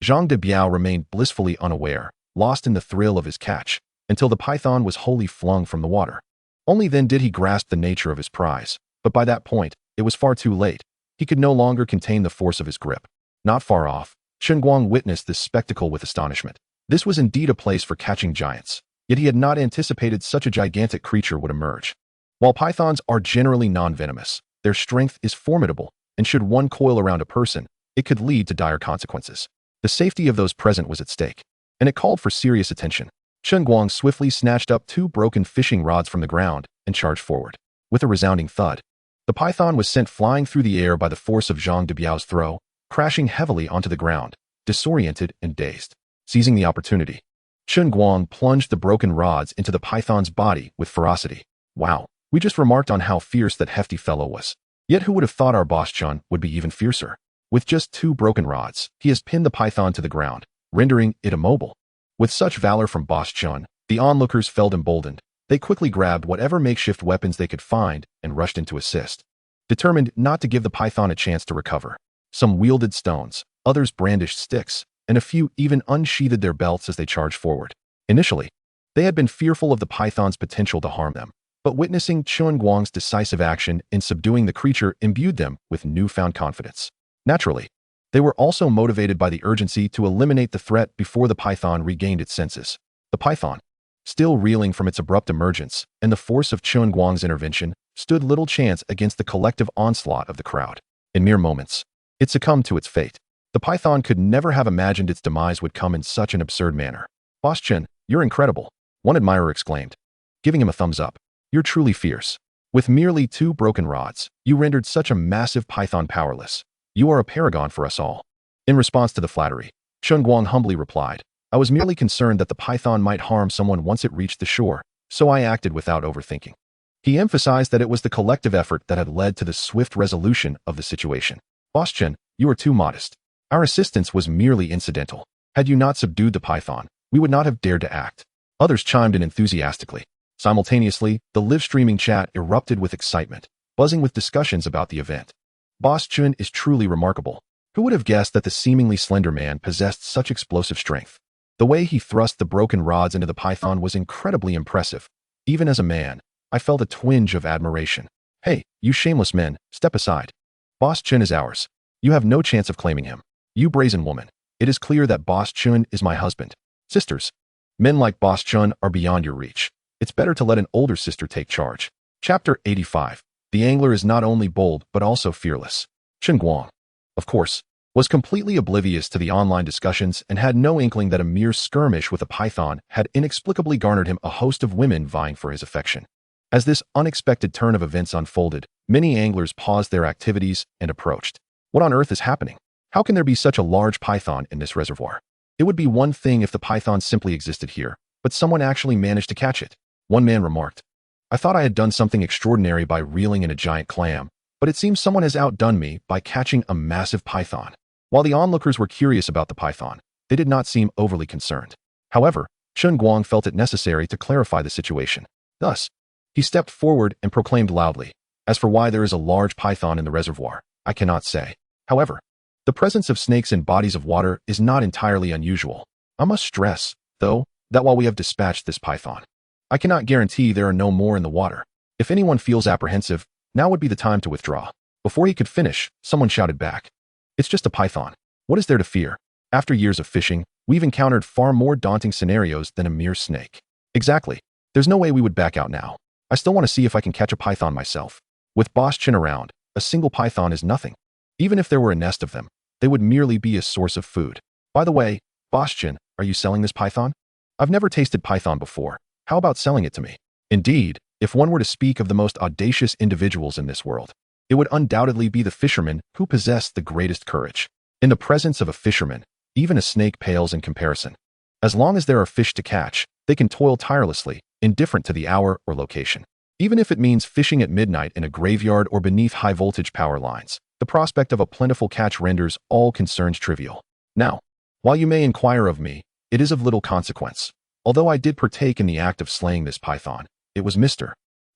Zhang de Biao remained blissfully unaware, lost in the thrill of his catch, until the python was wholly flung from the water. Only then did he grasp the nature of his prize, but by that point, it was far too late. He could no longer contain the force of his grip. Not far off, Chen Guang witnessed this spectacle with astonishment. This was indeed a place for catching giants, yet he had not anticipated such a gigantic creature would emerge. While pythons are generally non-venomous, their strength is formidable, and should one coil around a person, it could lead to dire consequences. The safety of those present was at stake, and it called for serious attention. Chen Guang swiftly snatched up 2 broken fishing rods from the ground and charged forward. With a resounding thud, the python was sent flying through the air by the force of Zhang de Biao's throw, crashing heavily onto the ground, disoriented and dazed. Seizing the opportunity, Chen Guang plunged the broken rods into the python's body with ferocity. Wow, we just remarked on how fierce that hefty fellow was. Yet who would have thought our boss Chen would be even fiercer? With just 2 broken rods, he has pinned the python to the ground, rendering it immobile. With such valor from boss Chen, the onlookers felt emboldened. They quickly grabbed whatever makeshift weapons they could find and rushed in to assist, determined not to give the python a chance to recover. Some wielded stones, others brandished sticks, and a few even unsheathed their belts as they charged forward. Initially, they had been fearful of the python's potential to harm them, but witnessing Chen Guang's decisive action in subduing the creature imbued them with newfound confidence. Naturally, they were also motivated by the urgency to eliminate the threat before the python regained its senses. The python, still reeling from its abrupt emergence and the force of Chen Guang's intervention, stood little chance against the collective onslaught of the crowd. In mere moments, it succumbed to its fate. The python could never have imagined its demise would come in such an absurd manner. "Boss Chen, you're incredible," one admirer exclaimed, giving him a thumbs up. "You're truly fierce. With merely 2 broken rods, you rendered such a massive python powerless. You are a paragon for us all." In response to the flattery, Chen Guang humbly replied, "I was merely concerned that the python might harm someone once it reached the shore, so I acted without overthinking." He emphasized that it was the collective effort that had led to the swift resolution of the situation. "Boss Chen, you are too modest. Our assistance was merely incidental. Had you not subdued the python, we would not have dared to act." Others chimed in enthusiastically. Simultaneously, the live-streaming chat erupted with excitement, buzzing with discussions about the event. "Boss Chen is truly remarkable. Who would have guessed that the seemingly slender man possessed such explosive strength? The way he thrust the broken rods into the python was incredibly impressive. Even as a man, I felt a twinge of admiration. Hey, you shameless men, step aside. Boss Chen is ours. You have no chance of claiming him. You brazen woman, it is clear that Boss Chen is my husband. Sisters, men like Boss Chen are beyond your reach. It's better to let an older sister take charge." Chapter 85. The angler is not only bold but also fearless. Chen Guang, of course, was completely oblivious to the online discussions and had no inkling that a mere skirmish with a python had inexplicably garnered him a host of women vying for his affection. As this unexpected turn of events unfolded, many anglers paused their activities and approached. What on earth is happening? How can there be such a large python in this reservoir? It would be one thing if the python simply existed here, but someone actually managed to catch it. One man remarked, "I thought I had done something extraordinary by reeling in a giant clam, but it seems someone has outdone me by catching a massive python." While the onlookers were curious about the python, they did not seem overly concerned. However, Chen Guang felt it necessary to clarify the situation. Thus, he stepped forward and proclaimed loudly, "As for why there is a large python in the reservoir, I cannot say. However, the presence of snakes in bodies of water is not entirely unusual. I must stress, though, that while we have dispatched this python, I cannot guarantee there are no more in the water. If anyone feels apprehensive, now would be the time to withdraw." Before he could finish, someone shouted back, "It's just a python. What is there to fear? After years of fishing, we've encountered far more daunting scenarios than a mere snake." Exactly. There's no way we would back out now. I still want to see if I can catch a python myself. With Boss Chen around, a single python is nothing. Even if there were a nest of them, they would merely be a source of food. By the way, Boss Chen, are you selling this python? I've never tasted python before. How about selling it to me? Indeed, if one were to speak of the most audacious individuals in this world, it would undoubtedly be the fishermen who possess the greatest courage. In the presence of a fisherman, even a snake pales in comparison. As long as there are fish to catch, they can toil tirelessly, indifferent to the hour or location. Even if it means fishing at midnight in a graveyard or beneath high-voltage power lines, The prospect of a plentiful catch renders all concerns trivial. Now, while you may inquire of me, it is of little consequence. Although I did partake in the act of slaying this python, it was Mr.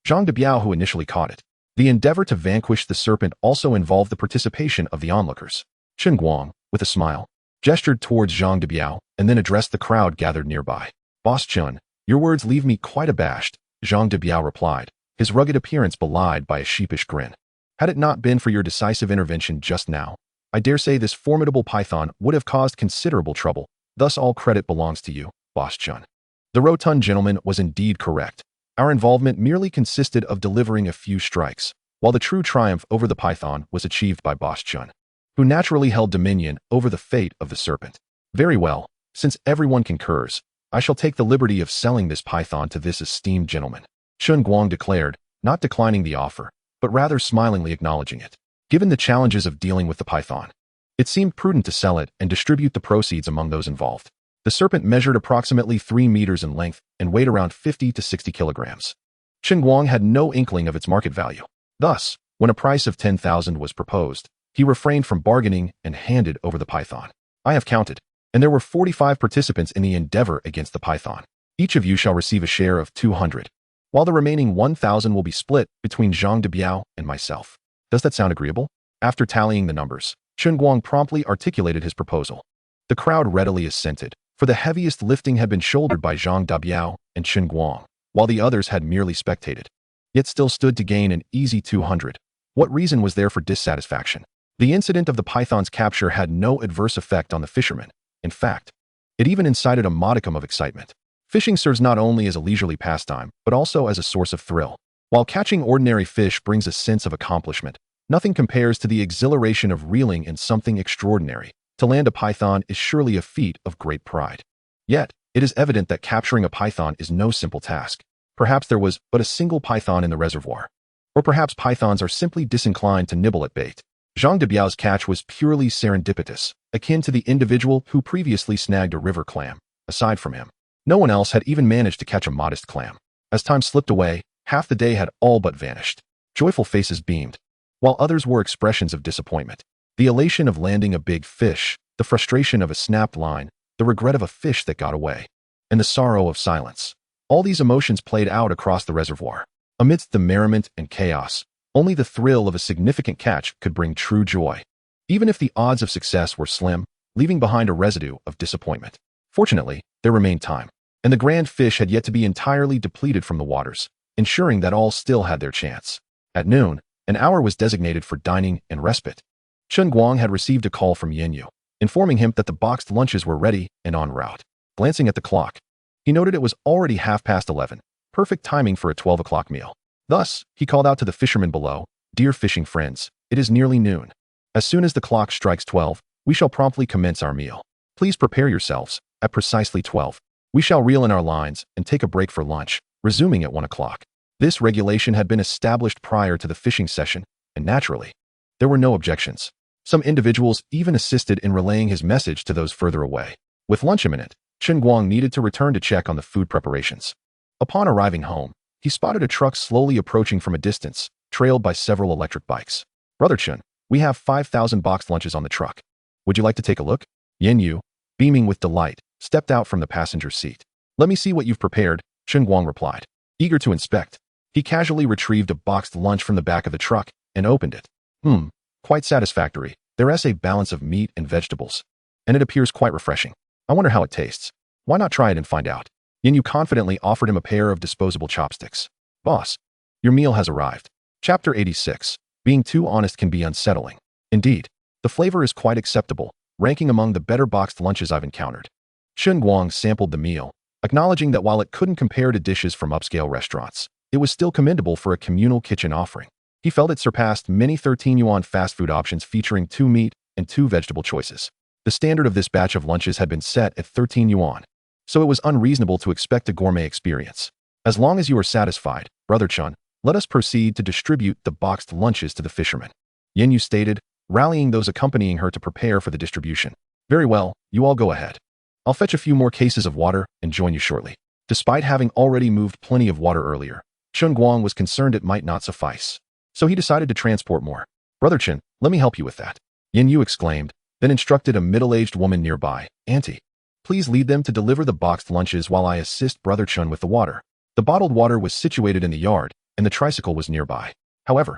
Zhang de Biao who initially caught it. The endeavor to vanquish the serpent also involved the participation of the onlookers. Chen Guang, with a smile, gestured towards Zhang de Biao and then addressed the crowd gathered nearby. Boss Chen, your words leave me quite abashed, Zhang de Biao replied, his rugged appearance belied by a sheepish grin. Had it not been for your decisive intervention just now, I dare say this formidable python would have caused considerable trouble. Thus all credit belongs to you, Boss Chen. The rotund gentleman was indeed correct. Our involvement merely consisted of delivering a few strikes, while the true triumph over the python was achieved by Boss Chen, who naturally held dominion over the fate of the serpent. Very well, since everyone concurs, I shall take the liberty of selling this python to this esteemed gentleman, Chen Guang declared, not declining the offer, but rather smilingly acknowledging it. Given the challenges of dealing with the python, it seemed prudent to sell it and distribute the proceeds among those involved. The serpent measured approximately 3 meters in length and weighed around 50 to 60 kilograms. Chen Guang had no inkling of its market value. Thus, when a price of 10,000 was proposed, he refrained from bargaining and handed over the python. I have counted, and there were 45 participants in the endeavor against the python. Each of you shall receive a share of 200, while the remaining 1,000 will be split between Zhang de Biao and myself. Does that sound agreeable? After tallying the numbers, Chen Guang promptly articulated his proposal. The crowd readily assented, for the heaviest lifting had been shouldered by Zhang de Biao and Chen Guang, while the others had merely spectated, yet still stood to gain an easy 200. What reason was there for dissatisfaction? The incident of the python's capture had no adverse effect on the fishermen. In fact, it even incited a modicum of excitement. Fishing serves not only as a leisurely pastime, but also as a source of thrill. While catching ordinary fish brings a sense of accomplishment, nothing compares to the exhilaration of reeling in something extraordinary. To land a python is surely a feat of great pride. Yet, it is evident that capturing a python is no simple task. Perhaps there was but a single python in the reservoir. Or perhaps pythons are simply disinclined to nibble at bait. Zhang de Biao's catch was purely serendipitous, akin to the individual who previously snagged a river clam. Aside from him, no one else had even managed to catch a modest clam. As time slipped away, half the day had all but vanished. Joyful faces beamed, while others wore expressions of disappointment. The elation of landing a big fish, the frustration of a snapped line, the regret of a fish that got away, and the sorrow of silence. All these emotions played out across the reservoir. Amidst the merriment and chaos, only the thrill of a significant catch could bring true joy, even if the odds of success were slim, leaving behind a residue of disappointment. Fortunately, there remained time, and the grand fish had yet to be entirely depleted from the waters, ensuring that all still had their chance. At noon, an hour was designated for dining and respite. Chen Guang had received a call from Yanyu, informing him that the boxed lunches were ready and en route. Glancing at the clock, he noted it was already 11:30, perfect timing for a 12 o'clock meal. Thus, he called out to the fishermen below, "Dear fishing friends, it is nearly noon. As soon as the clock strikes 12, we shall promptly commence our meal. Please prepare yourselves. At precisely 12, we shall reel in our lines and take a break for lunch, resuming at 1 o'clock." This regulation had been established prior to the fishing session, and naturally, there were no objections. Some individuals even assisted in relaying his message to those further away. With lunch imminent, Chen Guang needed to return to check on the food preparations. Upon arriving home, he spotted a truck slowly approaching from a distance, trailed by several electric bikes. "Brother Chen, we have 5,000 boxed lunches on the truck. Would you like to take a look?" Yanyu, beaming with delight, stepped out from the passenger seat. "Let me see what you've prepared," Chen Guang replied. Eager to inspect, he casually retrieved a boxed lunch from the back of the truck and opened it. Quite satisfactory. There's a balance of meat and vegetables, and it appears quite refreshing. I wonder how it tastes. Why not try it and find out?" Yanyu confidently offered him a pair of disposable chopsticks. "Boss, your meal has arrived." Chapter 86. Being too honest can be unsettling. Indeed, the flavor is quite acceptable, ranking among the better boxed lunches I've encountered. Chen Guang sampled the meal, acknowledging that while it couldn't compare to dishes from upscale restaurants, it was still commendable for a communal kitchen offering. He felt it surpassed many 13 yuan fast food options featuring 2 meat and 2 vegetable choices. The standard of this batch of lunches had been set at 13 yuan, so it was unreasonable to expect a gourmet experience. "As long as you are satisfied, Brother Chen, let us proceed to distribute the boxed lunches to the fishermen," Yanyu stated, rallying those accompanying her to prepare for the distribution. "Very well, you all go ahead. I'll fetch a few more cases of water and join you shortly." Despite having already moved plenty of water earlier, Chen Guang was concerned it might not suffice, so he decided to transport more. "Brother Chen, Let me help you with that. Yin Yu exclaimed, then instructed a middle-aged woman nearby, Auntie, please lead them to deliver the boxed lunches while I assist Brother Chen with the water. The bottled water was situated in the yard, and the tricycle was nearby. However,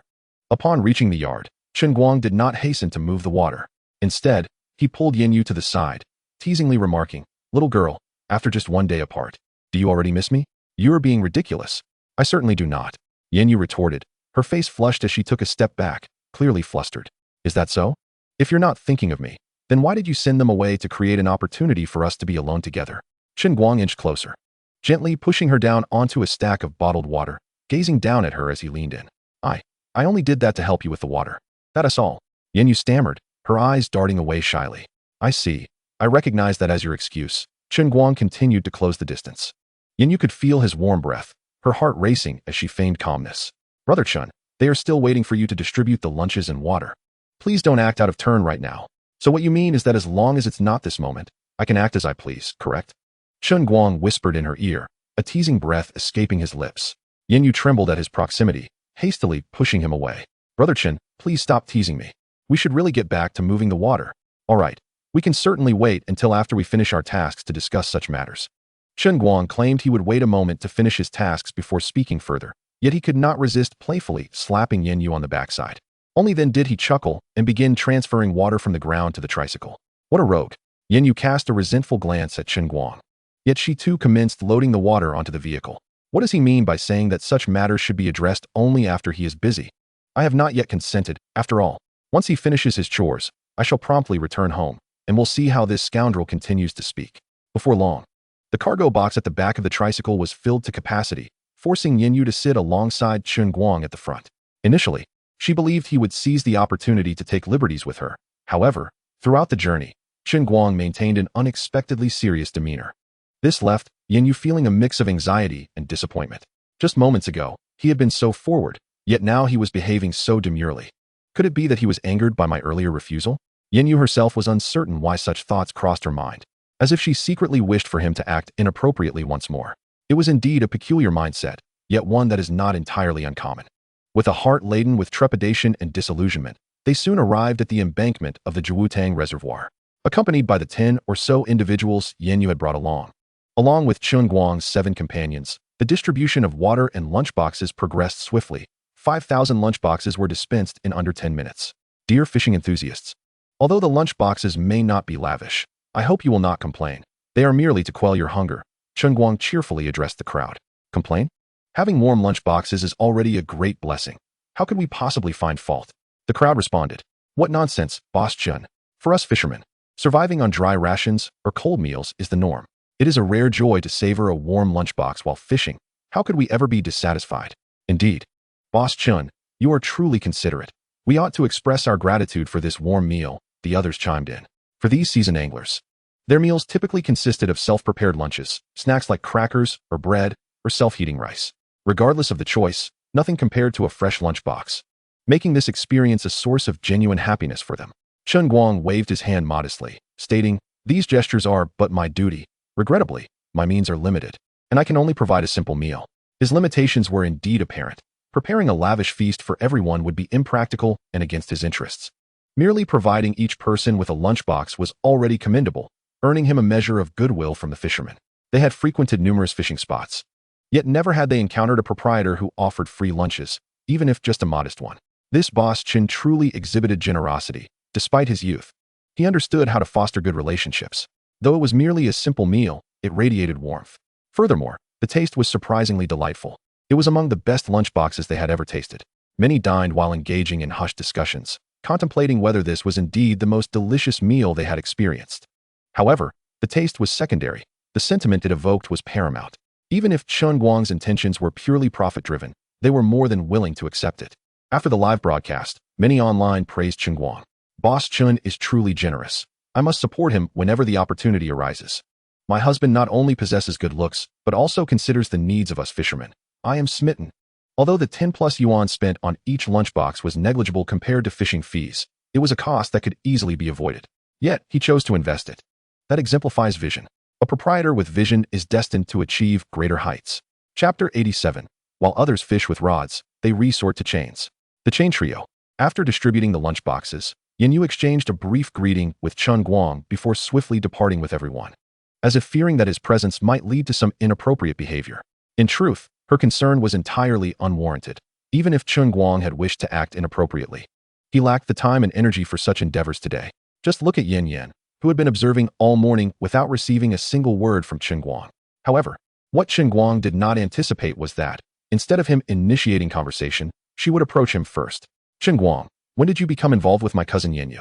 upon reaching the yard, Chen Guang did not hasten to move the water. Instead, he pulled Yin Yu to the side, teasingly remarking, Little girl, after just one day apart, do you already miss me? You are being ridiculous. I certainly do not. Yin Yu retorted, her face flushed as she took a step back, clearly flustered. Is that so? If you're not thinking of me, then why did you send them away to create an opportunity for us to be alone together? Chen Guang inched closer, gently pushing her down onto a stack of bottled water, gazing down at her as he leaned in. I only did that to help you with the water. That is all. Yin Yu stammered, her eyes darting away shyly. I see. I recognize that as your excuse. Chen Guang continued to close the distance. Yin Yu could feel his warm breath, her heart racing as she feigned calmness. Brother Chen, they are still waiting for you to distribute the lunches and water. Please don't act out of turn right now. So what you mean is that as long as it's not this moment, I can act as I please, correct? Chen Guang whispered in her ear, a teasing breath escaping his lips. Yin Yu trembled at his proximity, hastily pushing him away. Brother Chen, please stop teasing me. We should really get back to moving the water. All right, we can certainly wait until after we finish our tasks to discuss such matters. Chen Guang claimed he would wait a moment to finish his tasks before speaking further, yet he could not resist playfully slapping Yin Yu on the backside. Only then did he chuckle and begin transferring water from the ground to the tricycle. What a rogue. Yin Yu cast a resentful glance at Chen Guang. Yet she too commenced loading the water onto the vehicle. What does he mean by saying that such matters should be addressed only after he is busy? I have not yet consented, after all. Once he finishes his chores, I shall promptly return home, and we'll see how this scoundrel continues to speak. Before long, the cargo box at the back of the tricycle was filled to capacity, forcing Yin Yu to sit alongside Chen Guang at the front. Initially, she believed he would seize the opportunity to take liberties with her. However, throughout the journey, Chen Guang maintained an unexpectedly serious demeanor. This left Yin Yu feeling a mix of anxiety and disappointment. Just moments ago, he had been so forward, yet now he was behaving so demurely. Could it be that he was angered by my earlier refusal? Yin Yu herself was uncertain why such thoughts crossed her mind, as if she secretly wished for him to act inappropriately once more. It was indeed a peculiar mindset, yet one that is not entirely uncommon. With a heart laden with trepidation and disillusionment, they soon arrived at the embankment of the Jiwutang Reservoir, accompanied by the 10 or so individuals Yin Yu had brought along. Along with Chen Guang's 7 companions, the distribution of water and lunchboxes progressed swiftly. 5,000 lunchboxes were dispensed in under 10 minutes. Dear fishing enthusiasts, although the lunchboxes may not be lavish, I hope you will not complain. They are merely to quell your hunger. Chen Guang cheerfully addressed the crowd. Complain? Having warm lunchboxes is already a great blessing. How could we possibly find fault? The crowd responded. What nonsense, Boss Chen. For us fishermen, surviving on dry rations or cold meals is the norm. It is a rare joy to savor a warm lunchbox while fishing. How could we ever be dissatisfied? Indeed. Boss Chen, you are truly considerate. We ought to express our gratitude for this warm meal, the others chimed in. For these seasoned anglers, their meals typically consisted of self-prepared lunches, snacks like crackers or bread, or self-heating rice. Regardless of the choice, nothing compared to a fresh lunchbox, making this experience a source of genuine happiness for them. Chen Guang waved his hand modestly, stating, These gestures are but my duty. Regrettably, my means are limited, and I can only provide a simple meal. His limitations were indeed apparent. Preparing a lavish feast for everyone would be impractical and against his interests. Merely providing each person with a lunchbox was already commendable, earning him a measure of goodwill from the fishermen. They had frequented numerous fishing spots, yet never had they encountered a proprietor who offered free lunches, even if just a modest one. This Boss Chen truly exhibited generosity, despite his youth. He understood how to foster good relationships. Though it was merely a simple meal, it radiated warmth. Furthermore, the taste was surprisingly delightful. It was among the best lunchboxes they had ever tasted. Many dined while engaging in hushed discussions, contemplating whether this was indeed the most delicious meal they had experienced. However, the taste was secondary. The sentiment it evoked was paramount. Even if Chen Guang's intentions were purely profit-driven, they were more than willing to accept it. After the live broadcast, many online praised Chen Guang. Boss Chen is truly generous. I must support him whenever the opportunity arises. My husband not only possesses good looks, but also considers the needs of us fishermen. I am smitten. Although the 10+ yuan spent on each lunchbox was negligible compared to fishing fees, it was a cost that could easily be avoided. Yet, he chose to invest it. That exemplifies vision. A proprietor with vision is destined to achieve greater heights. Chapter 87. While others fish with rods, they resort to chains. The chain trio. After distributing the lunchboxes, Yu exchanged a brief greeting with Chen Guang before swiftly departing with everyone, as if fearing that his presence might lead to some inappropriate behavior. In truth, her concern was entirely unwarranted, even if Chen Guang had wished to act inappropriately. He lacked the time and energy for such endeavors today. Just look at Yin, who had been observing all morning without receiving a single word from Chen Guang. However, what Chen Guang did not anticipate was that, instead of him initiating conversation, she would approach him first. Chen Guang, when did you become involved with my cousin Yin?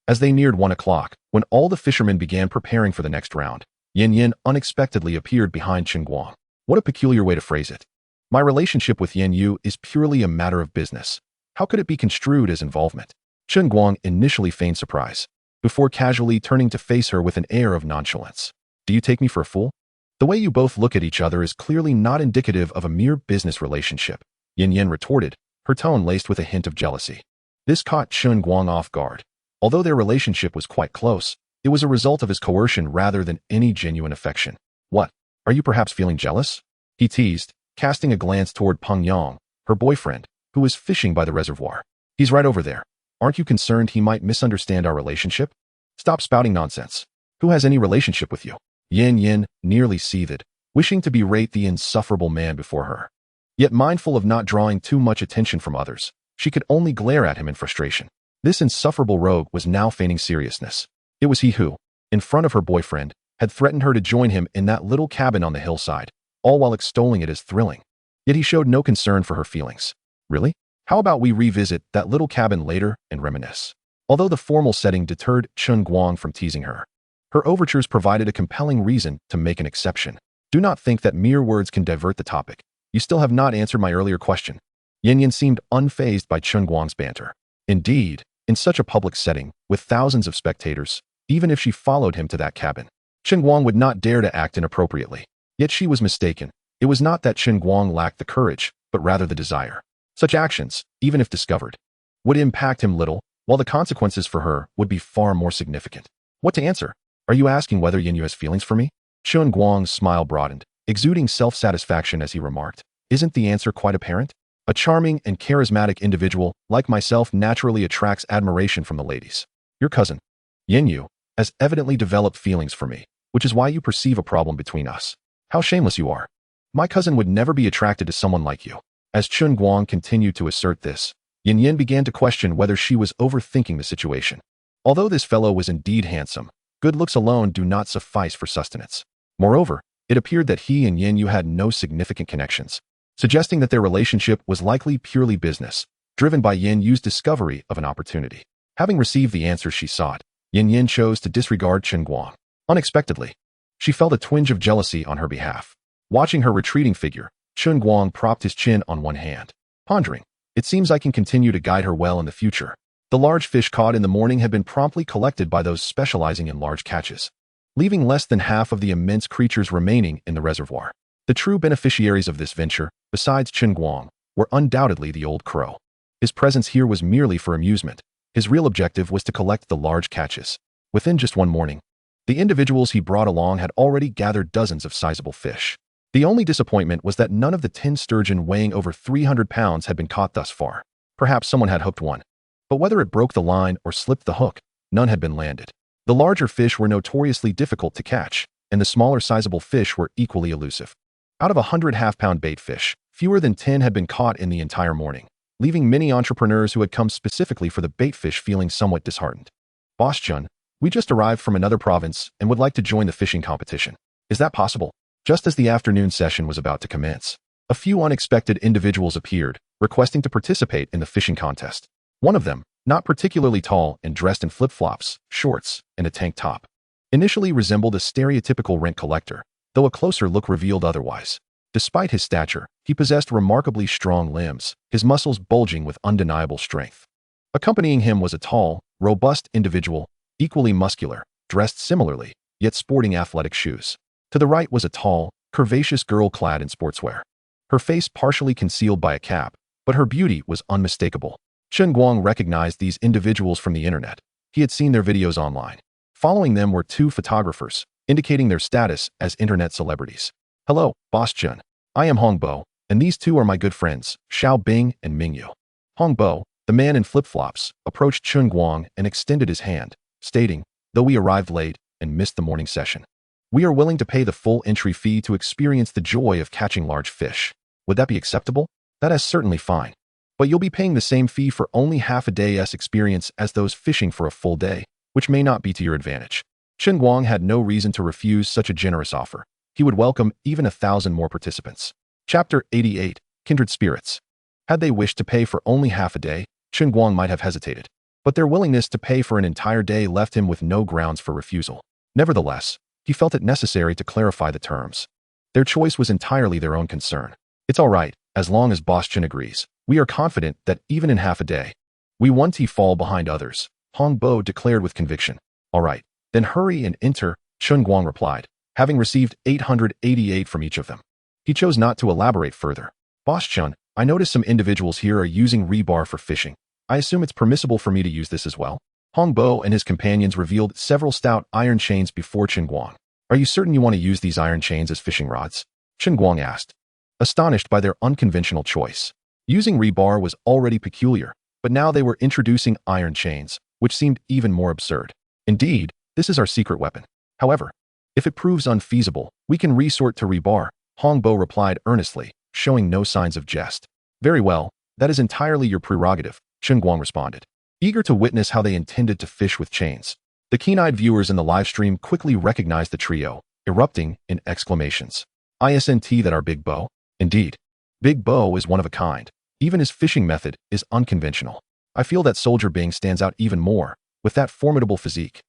As they neared 1 o'clock, when all the fishermen began preparing for the next round, Yin unexpectedly appeared behind Chen Guang. What a peculiar way to phrase it. My relationship with Yin is purely a matter of business. How could it be construed as involvement? Chen Guang initially feigned surprise, before casually turning to face her with an air of nonchalance. Do you take me for a fool? The way you both look at each other is clearly not indicative of a mere business relationship, Yin retorted, her tone laced with a hint of jealousy. This caught Chen Guang off guard. Although their relationship was quite close, it was a result of his coercion rather than any genuine affection. What? Are you perhaps feeling jealous? He teased, casting a glance toward Peng Yang, her boyfriend, who was fishing by the reservoir. He's right over there. Aren't you concerned he might misunderstand our relationship? Stop spouting nonsense. Who has any relationship with you? Yin nearly seethed, wishing to berate the insufferable man before her. Yet mindful of not drawing too much attention from others, she could only glare at him in frustration. This insufferable rogue was now feigning seriousness. It was he who, in front of her boyfriend, had threatened her to join him in that little cabin on the hillside, all while extolling it as thrilling. Yet he showed no concern for her feelings. Really? How about we revisit that little cabin later and reminisce? Although the formal setting deterred Chen Guang from teasing her, her overtures provided a compelling reason to make an exception. Do not think that mere words can divert the topic. You still have not answered my earlier question. Yin seemed unfazed by Chen Guang's banter. Indeed, in such a public setting, with thousands of spectators, even if she followed him to that cabin, Chen Guang would not dare to act inappropriately. Yet she was mistaken. It was not that Chen Guang lacked the courage, but rather the desire. Such actions, even if discovered, would impact him little, while the consequences for her would be far more significant. What to answer? Are you asking whether Yin has feelings for me? Chen Guang's smile broadened, exuding self-satisfaction as he remarked. Isn't the answer quite apparent? A charming and charismatic individual like myself naturally attracts admiration from the ladies. Your cousin, Yin, has evidently developed feelings for me, which is why you perceive a problem between us. How shameless you are. My cousin would never be attracted to someone like you. As Chen Guang continued to assert this, Yin began to question whether she was overthinking the situation. Although this fellow was indeed handsome, good looks alone do not suffice for sustenance. Moreover, it appeared that he and Yin had no significant connections, suggesting that their relationship was likely purely business, driven by Yin's discovery of an opportunity. Having received the answers she sought, Yin chose to disregard Chen Guang. Unexpectedly, she felt a twinge of jealousy on her behalf. Watching her retreating figure, Chen Guang propped his chin on one hand, pondering. It seems I can continue to guide her well in the future. The large fish caught in the morning had been promptly collected by those specializing in large catches, leaving less than half of the immense creatures remaining in the reservoir. The true beneficiaries of this venture, besides Chen Guang, were undoubtedly the old crow. His presence here was merely for amusement. His real objective was to collect the large catches. Within just one morning, the individuals he brought along had already gathered dozens of sizable fish. The only disappointment was that none of the 10 sturgeon weighing over 300 pounds had been caught thus far. Perhaps someone had hooked one, but whether it broke the line or slipped the hook, none had been landed. The larger fish were notoriously difficult to catch, and the smaller sizable fish were equally elusive. Out of 100 half-pound bait fish, fewer than 10 had been caught in the entire morning, leaving many entrepreneurs who had come specifically for the bait fish feeling somewhat disheartened. Boss Chun, we just arrived from another province and would like to join the fishing competition. Is that possible? Just as the afternoon session was about to commence, a few unexpected individuals appeared, requesting to participate in the fishing contest. One of them, not particularly tall and dressed in flip-flops, shorts, and a tank top, initially resembled a stereotypical rent collector, though a closer look revealed otherwise. Despite his stature, he possessed remarkably strong limbs, his muscles bulging with undeniable strength. Accompanying him was a tall, robust individual, equally muscular, dressed similarly, yet sporting athletic shoes. To the right was a tall, curvaceous girl clad in sportswear, her face partially concealed by a cap, but her beauty was unmistakable. Chen Guang recognized these individuals from the internet. He had seen their videos online. Following them were 2 photographers, indicating their status as internet celebrities. Hello, Boss Chen. I am Hongbo, and these 2 are my good friends, Xiao Bing and Mingyu. Hongbo, the The man in flip-flops approached Chen Guang and extended his hand, stating, "Though we arrived late and missed the morning session, we are willing to pay the full entry fee to experience the joy of catching large fish. Would that be acceptable?" "That is certainly fine. But you'll be paying the same fee for only half a day's experience as those fishing for a full day, which may not be to your advantage." Chen Guang had no reason to refuse such a generous offer. He would welcome even 1,000 more participants. Chapter 88, Kindred Spirits. Had they wished to pay for only half a day, Chen Guang might have hesitated. But their willingness to pay for an entire day left him with no grounds for refusal. Nevertheless, he felt it necessary to clarify the terms. Their choice was entirely their own concern. "It's all right, as long as Boss Chen agrees. We are confident that even in half a day, we won't fall behind others," Hong Bo declared with conviction. "All right, then hurry and enter," Chen Guang replied, having received 888 from each of them. He chose not to elaborate further. "Boss Chen, I notice some individuals here are using rebar for fishing. I assume it's permissible for me to use this as well?" Hong Bo and his companions revealed several stout iron chains before Chen Guang. "Are you certain you want to use these iron chains as fishing rods?" Chen Guang asked, astonished by their unconventional choice. Using rebar was already peculiar, but now they were introducing iron chains, which seemed even more absurd. "Indeed, this is our secret weapon. However, if it proves unfeasible, we can resort to rebar," Hong Bo replied earnestly, showing no signs of jest. "Very well, that is entirely your prerogative," Chen Guang responded, eager to witness how they intended to fish with chains. The keen-eyed viewers in the live stream quickly recognized the trio, erupting in exclamations. "Isn't that our Big Bo?" "Indeed. Big Bo is one of a kind. Even his fishing method is unconventional. I feel that Soldier Bing stands out even more, with that formidable physique.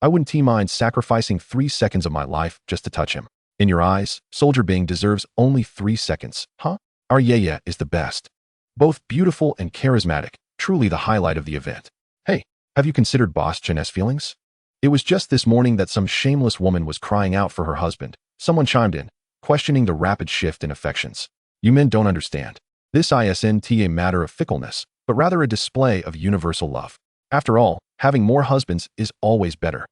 I wouldn't mind sacrificing 3 seconds of my life just to touch him." "In your eyes, Soldier Bing deserves only 3 seconds, huh? Our Yaya is the best. Both beautiful and charismatic, truly the highlight of the event. Hey, have you considered Boss Chen's feelings? It was just this morning that some shameless woman was crying out for her husband," someone chimed in, questioning the rapid shift in affections. "You men don't understand. This isn't a matter of fickleness, but rather a display of universal love. After all, having more husbands is always better."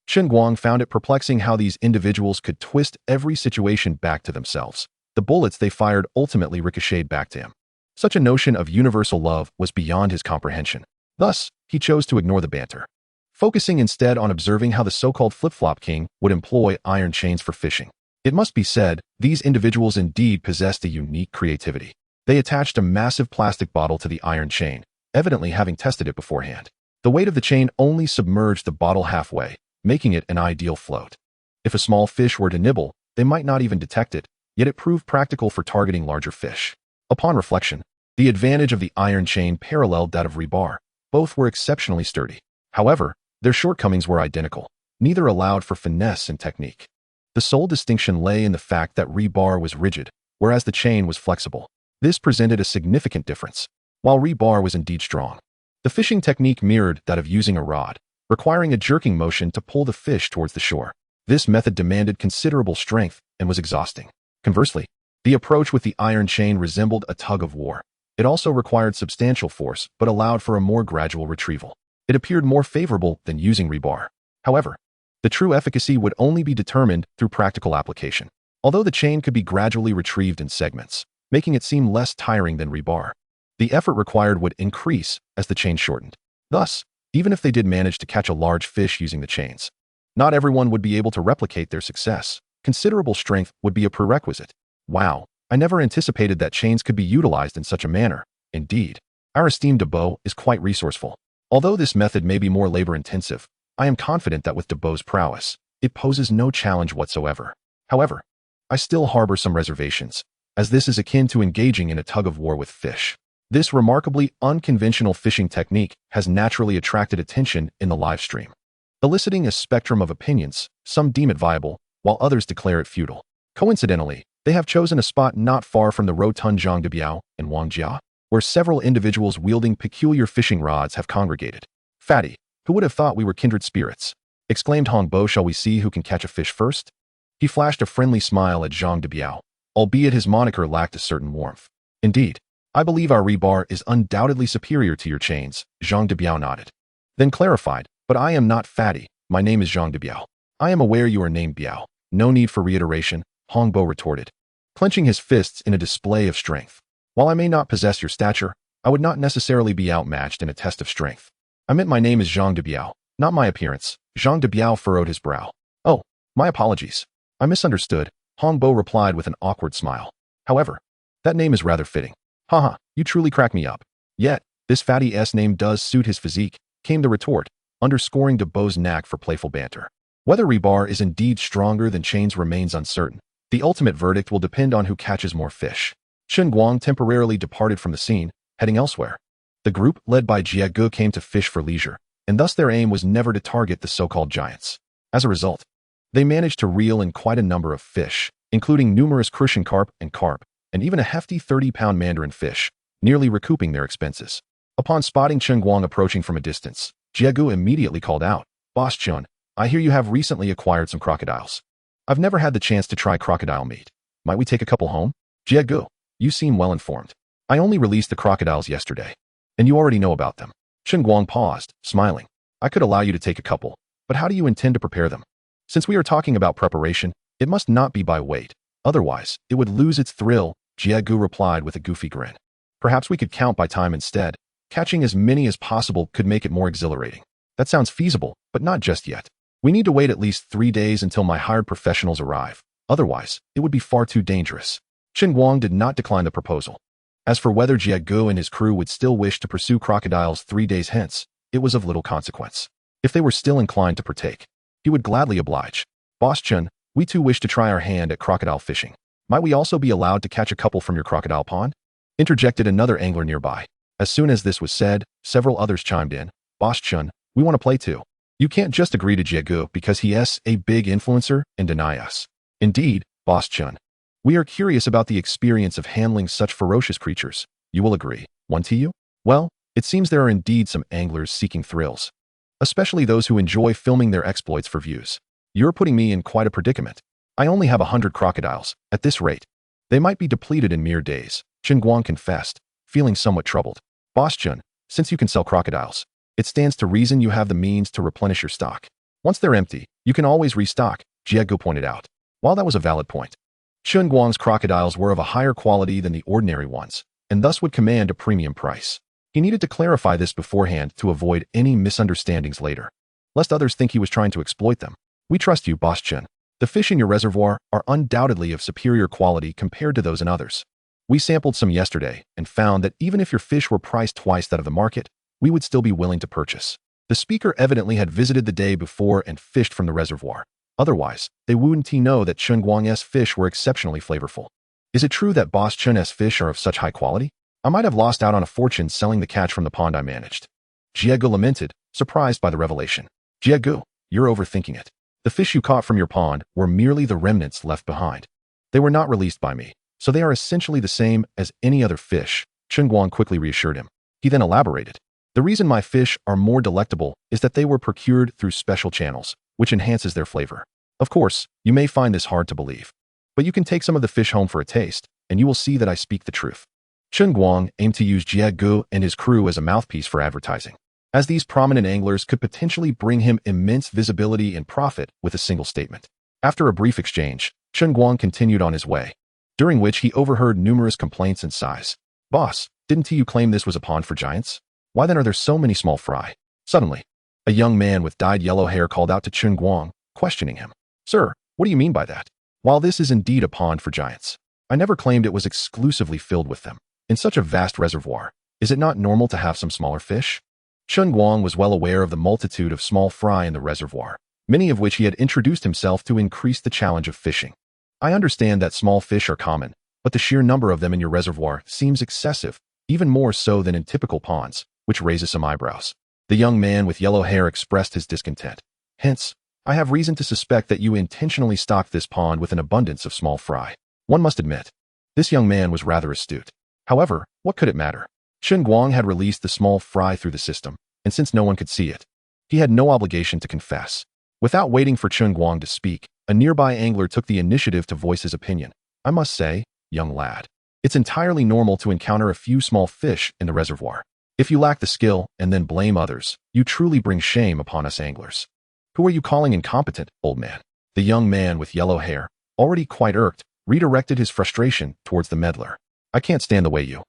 Chen Guang found it perplexing how these individuals could twist every situation back to themselves. The bullets they fired ultimately ricocheted back to him. Such a notion of universal love was beyond his comprehension. Thus, he chose to ignore the banter, focusing instead on observing how the so-called flip-flop king would employ iron chains for fishing. It must be said, these individuals indeed possessed a unique creativity. They attached a massive plastic bottle to the iron chain, evidently having tested it beforehand. The weight of the chain only submerged the bottle halfway, making it an ideal float. If a small fish were to nibble, they might not even detect it, yet it proved practical for targeting larger fish. Upon reflection, the advantage of the iron chain paralleled that of rebar. Both were exceptionally sturdy. However, their shortcomings were identical. Neither allowed for finesse and technique. The sole distinction lay in the fact that rebar was rigid, whereas the chain was flexible. This presented a significant difference. While rebar was indeed strong, the fishing technique mirrored that of using a rod, requiring a jerking motion to pull the fish towards the shore. This method demanded considerable strength and was exhausting. Conversely, the approach with the iron chain resembled a tug of war. It also required substantial force, but allowed for a more gradual retrieval. It appeared more favorable than using rebar. However, the true efficacy would only be determined through practical application. Although the chain could be gradually retrieved in segments, making it seem less tiring than rebar, the effort required would increase as the chain shortened. Thus, even if they did manage to catch a large fish using the chains, not everyone would be able to replicate their success. Considerable strength would be a prerequisite. Wow, I never anticipated that chains could be utilized in such a manner. Indeed, our esteemed Debo is quite resourceful. Although this method may be more labor-intensive, I am confident that with Debo's prowess, it poses no challenge whatsoever. However, I still harbor some reservations, as this is akin to engaging in a tug-of-war with fish. This remarkably unconventional fishing technique has naturally attracted attention in the live stream, eliciting a spectrum of opinions. Some deem it viable, while others declare it futile. Coincidentally, they have chosen a spot not far from the rotund Zhangdebiao in Wangjia, where several individuals wielding peculiar fishing rods have congregated. "Fatty, who would have thought we were kindred spirits?" exclaimed Hong Bo. "Shall we see who can catch a fish first?" He flashed a friendly smile at Zhang Debiao, albeit his moniker lacked a certain warmth. "Indeed, I believe our rebar is undoubtedly superior to your chains," Zhang Debiao nodded. Then clarified, "But I am not Fatty. My name is Zhang Debiao." "I am aware you are named Biao. No need for reiteration," Hong Bo retorted, clenching his fists in a display of strength. "While I may not possess your stature, I would not necessarily be outmatched in a test of strength. I meant my name is Zhang de Biao, not my appearance. Zhang de Biao furrowed his brow. Oh, my apologies. I misunderstood, Hongbo replied with an awkward smile. However, that name is rather fitting. Haha, you truly crack me up. Yet, this fatty S name does suit his physique, came the retort, underscoring de Beau's knack for playful banter. Whether rebar is indeed stronger than chains remains uncertain. The ultimate verdict will depend on who catches more fish. Chen Guang temporarily departed from the scene, heading elsewhere. The group, led by Jie Gu, came to fish for leisure, and thus their aim was never to target the so-called giants. As a result, they managed to reel in quite a number of fish, including numerous crucian carp, and even a hefty 30-pound mandarin fish, nearly recouping their expenses. Upon spotting Chen Guang approaching from a distance, Jie Gu immediately called out, "Boss Chen, I hear you have recently acquired some crocodiles. I've never had the chance to try crocodile meat. Might we take a couple home?" Jie Gu, you seem well informed. I only released the crocodiles yesterday, and you already know about them. Chen Guang paused, smiling. I could allow you to take a couple, but how do you intend to prepare them? Since we are talking about preparation, it must not be by weight. Otherwise, it would lose its thrill, Jie Gu replied with a goofy grin. Perhaps we could count by time instead. Catching as many as possible could make it more exhilarating. That sounds feasible, but not just yet. We need to wait at least 3 days until my hired professionals arrive. Otherwise, it would be far too dangerous. Chen Guang did not decline the proposal. As for whether Jie Gu and his crew would still wish to pursue crocodiles 3 days hence, it was of little consequence. If they were still inclined to partake, he would gladly oblige. Boss Chen, we too wish to try our hand at crocodile fishing. Might we also be allowed to catch a couple from your crocodile pond? Interjected another angler nearby. As soon as this was said, several others chimed in. Boss Chen, we want to play too. You can't just agree to Jie Gu because he is a big influencer and deny us. Indeed, Boss Chen. We are curious about the experience of handling such ferocious creatures. You will agree, won't you? Well, it seems there are indeed some anglers seeking thrills, especially those who enjoy filming their exploits for views. You're putting me in quite a predicament. I only have 100 crocodiles. At this rate, they might be depleted in mere days, Chen Guang confessed, feeling somewhat troubled. Boss Chen, since you can sell crocodiles, it stands to reason you have the means to replenish your stock. Once they're empty, you can always restock, Jie Gu pointed out. While that was a valid point, Chen Guang's crocodiles were of a higher quality than the ordinary ones, and thus would command a premium price. He needed to clarify this beforehand to avoid any misunderstandings later, lest others think he was trying to exploit them. We trust you, Boss Chen. The fish in your reservoir are undoubtedly of superior quality compared to those in others. We sampled some yesterday and found that even if your fish were priced twice that of the market, we would still be willing to purchase. The speaker evidently had visited the day before and fished from the reservoir. Otherwise, they wouldn't know that Chen Guang's fish were exceptionally flavorful. Is it true that Boss Chen's fish are of such high quality? I might have lost out on a fortune selling the catch from the pond I managed. Jie Gu lamented, surprised by the revelation. Jie Gu, you're overthinking it. The fish you caught from your pond were merely the remnants left behind. They were not released by me, so they are essentially the same as any other fish, Chen Guang quickly reassured him. He then elaborated. The reason my fish are more delectable is that they were procured through special channels, which enhances their flavor. Of course, you may find this hard to believe, but you can take some of the fish home for a taste, and you will see that I speak the truth. Chen Guang aimed to use Jie Gu and his crew as a mouthpiece for advertising, as these prominent anglers could potentially bring him immense visibility and profit with a single statement. After a brief exchange, Chen Guang continued on his way, during which he overheard numerous complaints and sighs. Boss, didn't you claim this was a pond for giants? Why then are there so many small fry? Suddenly, a young man with dyed yellow hair called out to Chen Guang, questioning him. Sir, what do you mean by that? While this is indeed a pond for giants, I never claimed it was exclusively filled with them. In such a vast reservoir, is it not normal to have some smaller fish? Chen Guang was well aware of the multitude of small fry in the reservoir, many of which he had introduced himself to increase the challenge of fishing. I understand that small fish are common, but the sheer number of them in your reservoir seems excessive, even more so than in typical ponds, which raises some eyebrows. The young man with yellow hair expressed his discontent. Hence, I have reason to suspect that you intentionally stocked this pond with an abundance of small fry. One must admit, this young man was rather astute. However, what could it matter? Chen Guang had released the small fry through the system, and since no one could see it, he had no obligation to confess. Without waiting for Chen Guang to speak, a nearby angler took the initiative to voice his opinion. I must say, young lad, it's entirely normal to encounter a few small fish in the reservoir. If you lack the skill and then blame others, you truly bring shame upon us anglers. Who are you calling incompetent, old man? The young man with yellow hair, already quite irked, redirected his frustration towards the meddler. I can't stand the way you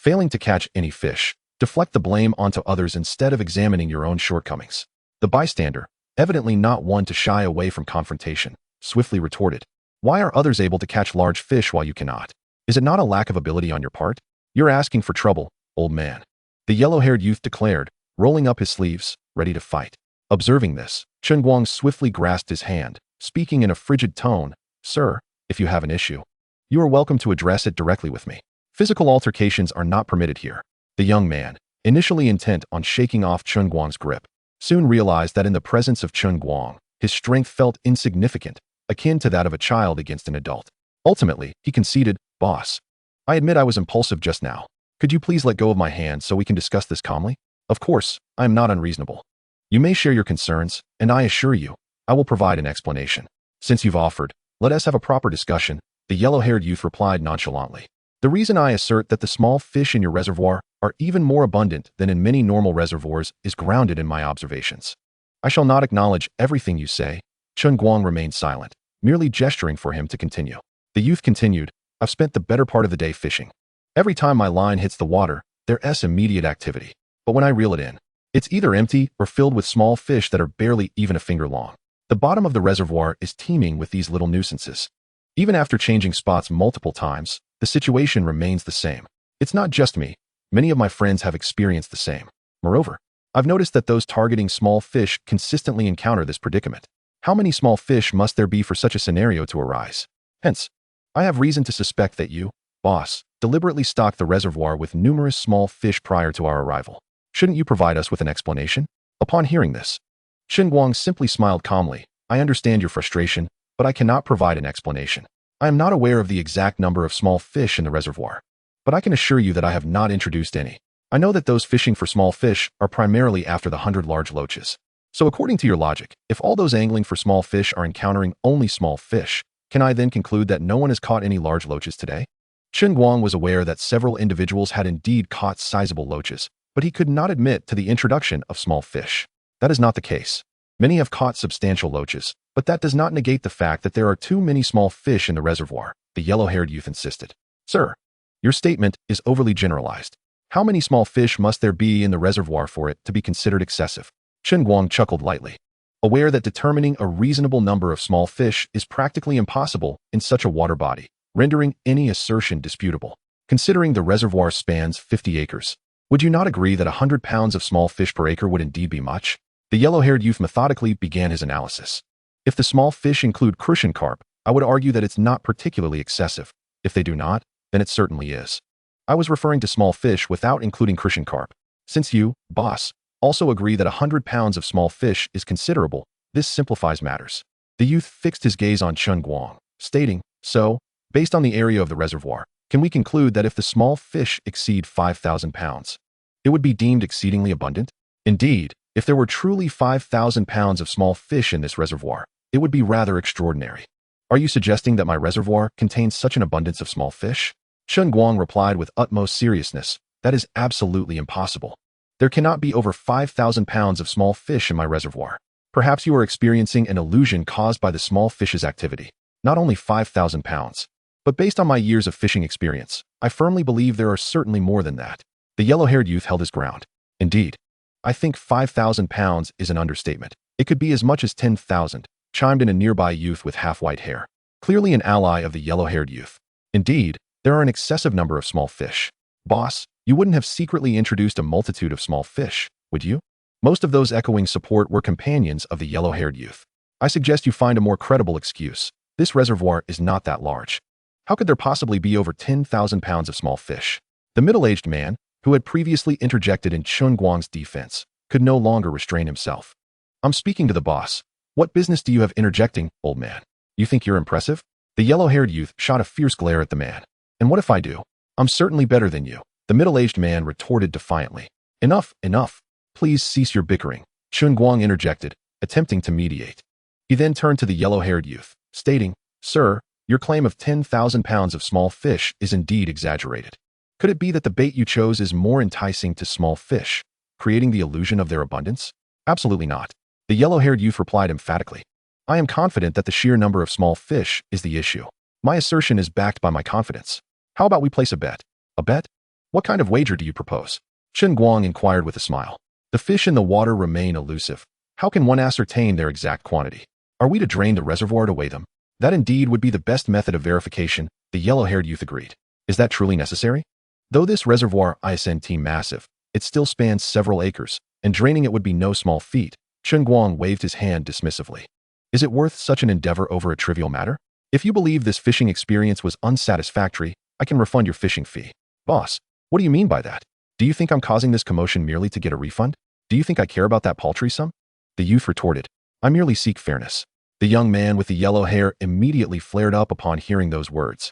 Failing to catch any fish, deflect the blame onto others instead of examining your own shortcomings. The bystander, evidently not one to shy away from confrontation, swiftly retorted, "Why are others able to catch large fish while you cannot? Is it not a lack of ability on your part? You're asking for trouble, old man," the yellow-haired youth declared, rolling up his sleeves, ready to fight. Observing this, Chen Guang swiftly grasped his hand, speaking in a frigid tone, "Sir, if you have an issue, you are welcome to address it directly with me. Physical altercations are not permitted here." The young man, initially intent on shaking off Chen Guang's grip, soon realized that in the presence of Chen Guang, his strength felt insignificant, akin to that of a child against an adult. Ultimately, he conceded, "Boss, I admit I was impulsive just now. Could you please let go of my hand so we can discuss this calmly? Of course, I am not unreasonable. You may share your concerns, and I assure you, I will provide an explanation. Since you've offered, let us have a proper discussion," the yellow-haired youth replied nonchalantly. "The reason I assert that the small fish in your reservoir are even more abundant than in many normal reservoirs is grounded in my observations. I shall not acknowledge everything you say." Chen Guang remained silent, merely gesturing for him to continue. The youth continued, "I've spent the better part of the day fishing. Every time my line hits the water, there's immediate activity. But when I reel it in, it's either empty or filled with small fish that are barely even a finger long. The bottom of the reservoir is teeming with these little nuisances. Even after changing spots multiple times, the situation remains the same. It's not just me. Many of my friends have experienced the same. Moreover, I've noticed that those targeting small fish consistently encounter this predicament. How many small fish must there be for such a scenario to arise? Hence, I have reason to suspect that you, boss, deliberately stocked the reservoir with numerous small fish prior to our arrival. Shouldn't you provide us with an explanation?" Upon hearing this, Chen Guang simply smiled calmly. "I understand your frustration, but I cannot provide an explanation. I am not aware of the exact number of small fish in the reservoir, but I can assure you that I have not introduced any. I know that those fishing for small fish are primarily after the 100 large loaches. So according to your logic, if all those angling for small fish are encountering only small fish, can I then conclude that no one has caught any large loaches today?" Chen Guang was aware that several individuals had indeed caught sizable loaches, but he could not admit to the introduction of small fish. That is not the case. Many have caught substantial loaches, but that does not negate the fact that there are too many small fish in the reservoir, the yellow-haired youth insisted. "Sir, your statement is overly generalized. How many small fish must there be in the reservoir for it to be considered excessive?" Chen Guang chuckled lightly, aware that determining a reasonable number of small fish is practically impossible in such a water body, rendering any assertion disputable. Considering the reservoir spans 50 acres, would you not agree that 100 pounds of small fish per acre would indeed be much? The yellow-haired youth methodically began his analysis. If the small fish include crucian carp, I would argue that it's not particularly excessive. If they do not, then it certainly is. I was referring to small fish without including crucian carp. Since you, boss, also agree that 100 pounds of small fish is considerable, this simplifies matters. The youth fixed his gaze on Chen Guang, stating, "So, based on the area of the reservoir, can we conclude that if the small fish exceed 5,000 pounds, it would be deemed exceedingly abundant? Indeed, if there were truly 5,000 pounds of small fish in this reservoir, it would be rather extraordinary. Are you suggesting that my reservoir contains such an abundance of small fish?" Chen Guang replied with utmost seriousness, "That is absolutely impossible. There cannot be over 5,000 pounds of small fish in my reservoir. Perhaps you are experiencing an illusion caused by the small fish's activity. Not only 5,000 pounds, but based on my years of fishing experience, I firmly believe there are certainly more than that." The yellow-haired youth held his ground. "Indeed, I think 5,000 pounds is an understatement. It could be as much as 10,000, chimed in a nearby youth with half-white hair, clearly an ally of the yellow-haired youth. "Indeed, there are an excessive number of small fish. Boss, you wouldn't have secretly introduced a multitude of small fish, would you?" Most of those echoing support were companions of the yellow-haired youth. "I suggest you find a more credible excuse. This reservoir is not that large. How could there possibly be over 10,000 pounds of small fish?" The middle-aged man, who had previously interjected in Chen Guang's defense, could no longer restrain himself. "I'm speaking to the boss. What business do you have interjecting, old man? You think you're impressive?" The yellow-haired youth shot a fierce glare at the man. "And what if I do? I'm certainly better than you," the middle-aged man retorted defiantly. "Enough, enough. Please cease your bickering," Chen Guang interjected, attempting to mediate. He then turned to the yellow-haired youth, stating, "Sir, your claim of 10,000 pounds of small fish is indeed exaggerated. Could it be that the bait you chose is more enticing to small fish, creating the illusion of their abundance?" "Absolutely not," the yellow-haired youth replied emphatically. "I am confident that the sheer number of small fish is the issue. My assertion is backed by my confidence. How about we place a bet?" "A bet? What kind of wager do you propose? Chen Guang inquired with a smile. The fish in the water remain elusive. How can one ascertain their exact quantity? Are we to drain the reservoir to weigh them? That indeed would be the best method of verification, the yellow-haired youth agreed. Is that truly necessary? Though this reservoir isn't massive, it still spans several acres, and draining it would be no small feat. Chen Guang waved his hand dismissively. Is it worth such an endeavor over a trivial matter? If you believe this fishing experience was unsatisfactory, I can refund your fishing fee. Boss, what do you mean by that? Do you think I'm causing this commotion merely to get a refund? Do you think I care about that paltry sum? The youth retorted. I merely seek fairness. The young man with the yellow hair immediately flared up upon hearing those words,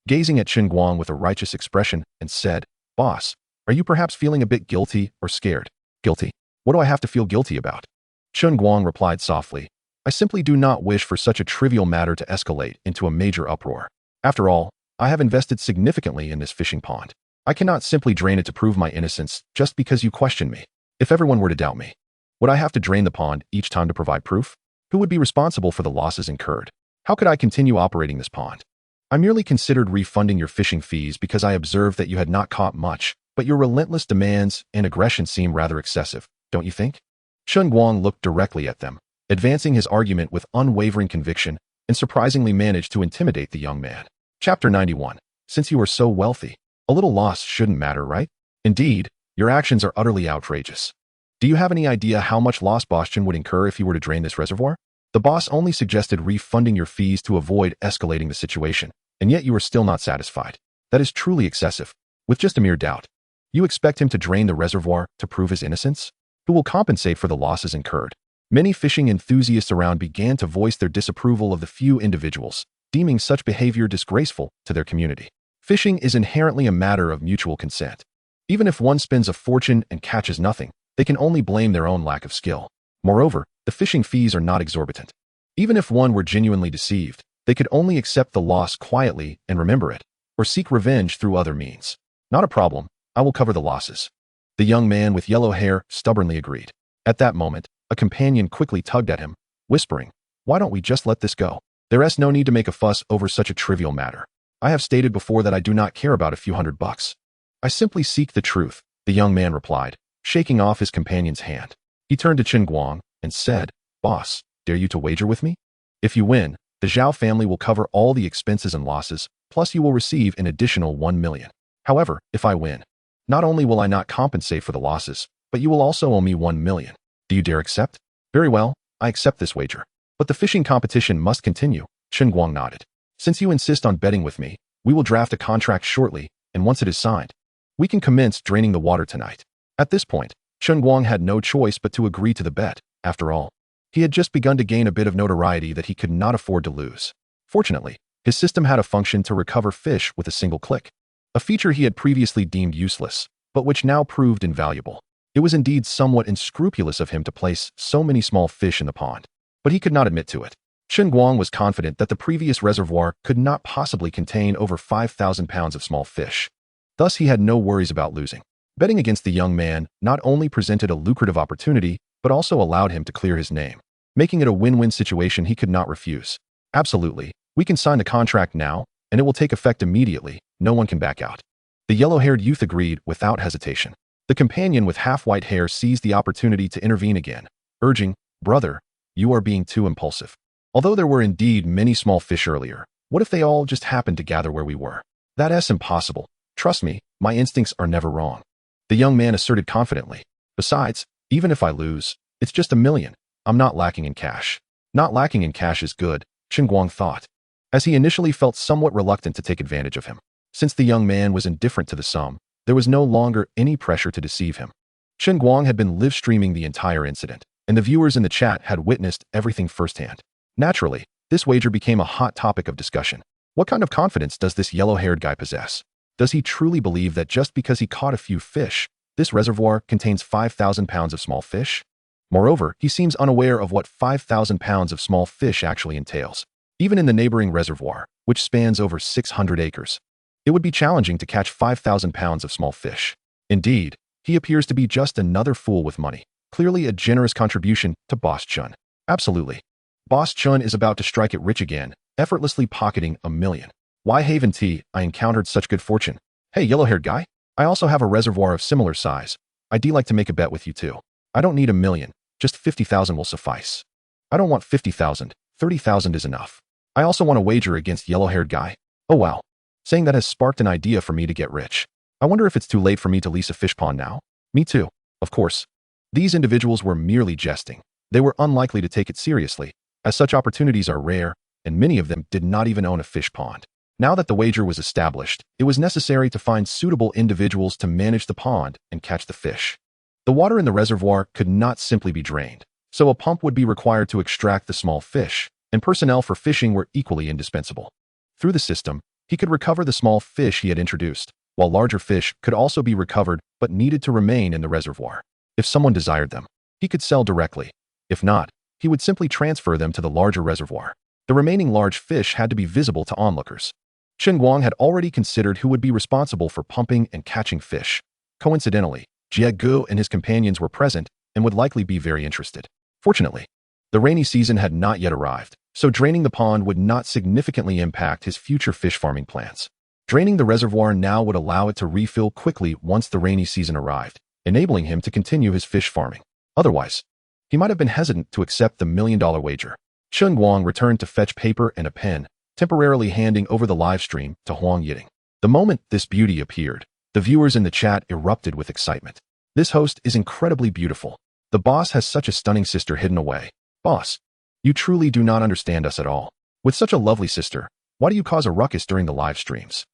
gazing at Chen Guang with a righteous expression, and said, Boss, are you perhaps feeling a bit guilty or scared? Guilty? What do I have to feel guilty about? Chen Guang replied softly, I simply do not wish for such a trivial matter to escalate into a major uproar. After all, I have invested significantly in this fishing pond. I cannot simply drain it to prove my innocence just because you question me. If everyone were to doubt me, would I have to drain the pond each time to provide proof? Who would be responsible for the losses incurred? How could I continue operating this pond? I merely considered refunding your fishing fees because I observed that you had not caught much, but your relentless demands and aggression seem rather excessive, don't you think? Chen Guang looked directly at them, advancing his argument with unwavering conviction, and surprisingly managed to intimidate the young man. Chapter 91. Since you are so wealthy, a little loss shouldn't matter, right? Indeed, your actions are utterly outrageous. Do you have any idea how much loss Bastian would incur if he were to drain this reservoir? The boss only suggested refunding your fees to avoid escalating the situation, and yet you are still not satisfied. That is truly excessive. With just a mere doubt, you expect him to drain the reservoir to prove his innocence? Who will compensate for the losses incurred? Many fishing enthusiasts around began to voice their disapproval of the few individuals, deeming such behavior disgraceful to their community. Fishing is inherently a matter of mutual consent. Even if one spends a fortune and catches nothing, they can only blame their own lack of skill. Moreover, the fishing fees are not exorbitant. Even if one were genuinely deceived, they could only accept the loss quietly and remember it, or seek revenge through other means. Not a problem, I will cover the losses. The young man with yellow hair stubbornly agreed. At that moment, a companion quickly tugged at him, whispering, Why don't we just let this go? There is no need to make a fuss over such a trivial matter. I have stated before that I do not care about a few $100. I simply seek the truth, the young man replied, shaking off his companion's hand. He turned to Chen Guang and said, Boss, dare you to wager with me? If you win, the Zhao family will cover all the expenses and losses, plus you will receive an additional 1 million. However, if I win, not only will I not compensate for the losses, but you will also owe me 1 million. Do you dare accept? Very well, I accept this wager. But the fishing competition must continue, Chen Guang nodded. Since you insist on betting with me, we will draft a contract shortly, and once it is signed, we can commence draining the water tonight. At this point, Chen Guang had no choice but to agree to the bet. After all, he had just begun to gain a bit of notoriety that he could not afford to lose. Fortunately, his system had a function to recover fish with a single click, a feature he had previously deemed useless, but which now proved invaluable. It was indeed somewhat unscrupulous of him to place so many small fish in the pond, but he could not admit to it. Chen Guang was confident that the previous reservoir could not possibly contain over 5,000 pounds of small fish. Thus, he had no worries about losing. Betting against the young man not only presented a lucrative opportunity, but also allowed him to clear his name, making it a win-win situation he could not refuse. Absolutely, we can sign the contract now, and it will take effect immediately. No one can back out. The yellow-haired youth agreed without hesitation. The companion with half-white hair seized the opportunity to intervene again, urging, Brother, you are being too impulsive. Although there were indeed many small fish earlier, what if they all just happened to gather where we were? That's impossible. Trust me, my instincts are never wrong. The young man asserted confidently. Besides, even if I lose, it's just 1 million. I'm not lacking in cash. Not lacking in cash is good, Chen Guang thought, as he initially felt somewhat reluctant to take advantage of him. Since the young man was indifferent to the sum, there was no longer any pressure to deceive him. Chen Guang had been live-streaming the entire incident, and the viewers in the chat had witnessed everything firsthand. Naturally, this wager became a hot topic of discussion. What kind of confidence does this yellow-haired guy possess? Does he truly believe that just because he caught a few fish, this reservoir contains 5,000 pounds of small fish? Moreover, he seems unaware of what 5,000 pounds of small fish actually entails. Even in the neighboring reservoir, which spans over 600 acres, it would be challenging to catch 5,000 pounds of small fish. Indeed, he appears to be just another fool with money. Clearly a generous contribution to Boss Chen. Absolutely. Boss Chen is about to strike it rich again, effortlessly pocketing 1 million. Why haven't I encountered such good fortune? Hey, yellow-haired guy, I also have a reservoir of similar size. I'd like to make a bet with you too. I don't need 1,000,000, just 50,000 will suffice. I don't want 50,000, 30,000 is enough. I also want to wager against yellow-haired guy. Oh wow. Saying that has sparked an idea for me to get rich. I wonder if it's too late for me to lease a fish pond now? Me too. Of course. These individuals were merely jesting. They were unlikely to take it seriously, as such opportunities are rare, and many of them did not even own a fish pond. Now that the wager was established, it was necessary to find suitable individuals to manage the pond and catch the fish. The water in the reservoir could not simply be drained, so a pump would be required to extract the small fish, and personnel for fishing were equally indispensable. Through the system, he could recover the small fish he had introduced, while larger fish could also be recovered but needed to remain in the reservoir. If someone desired them, he could sell directly. If not, he would simply transfer them to the larger reservoir. The remaining large fish had to be visible to onlookers. Chen Guang had already considered who would be responsible for pumping and catching fish. Coincidentally, Jie Gu and his companions were present and would likely be very interested. Fortunately, the rainy season had not yet arrived, so draining the pond would not significantly impact his future fish farming plans. Draining the reservoir now would allow it to refill quickly once the rainy season arrived, enabling him to continue his fish farming. Otherwise, he might have been hesitant to accept the $1,000,000 wager. Chen Guang returned to fetch paper and a pen, temporarily handing over the live stream to Huang Yiting. The moment this beauty appeared, the viewers in the chat erupted with excitement. This host is incredibly beautiful. The boss has such a stunning sister hidden away. Boss, you truly do not understand us at all. With such a lovely sister, why do you cause a ruckus during the live streams?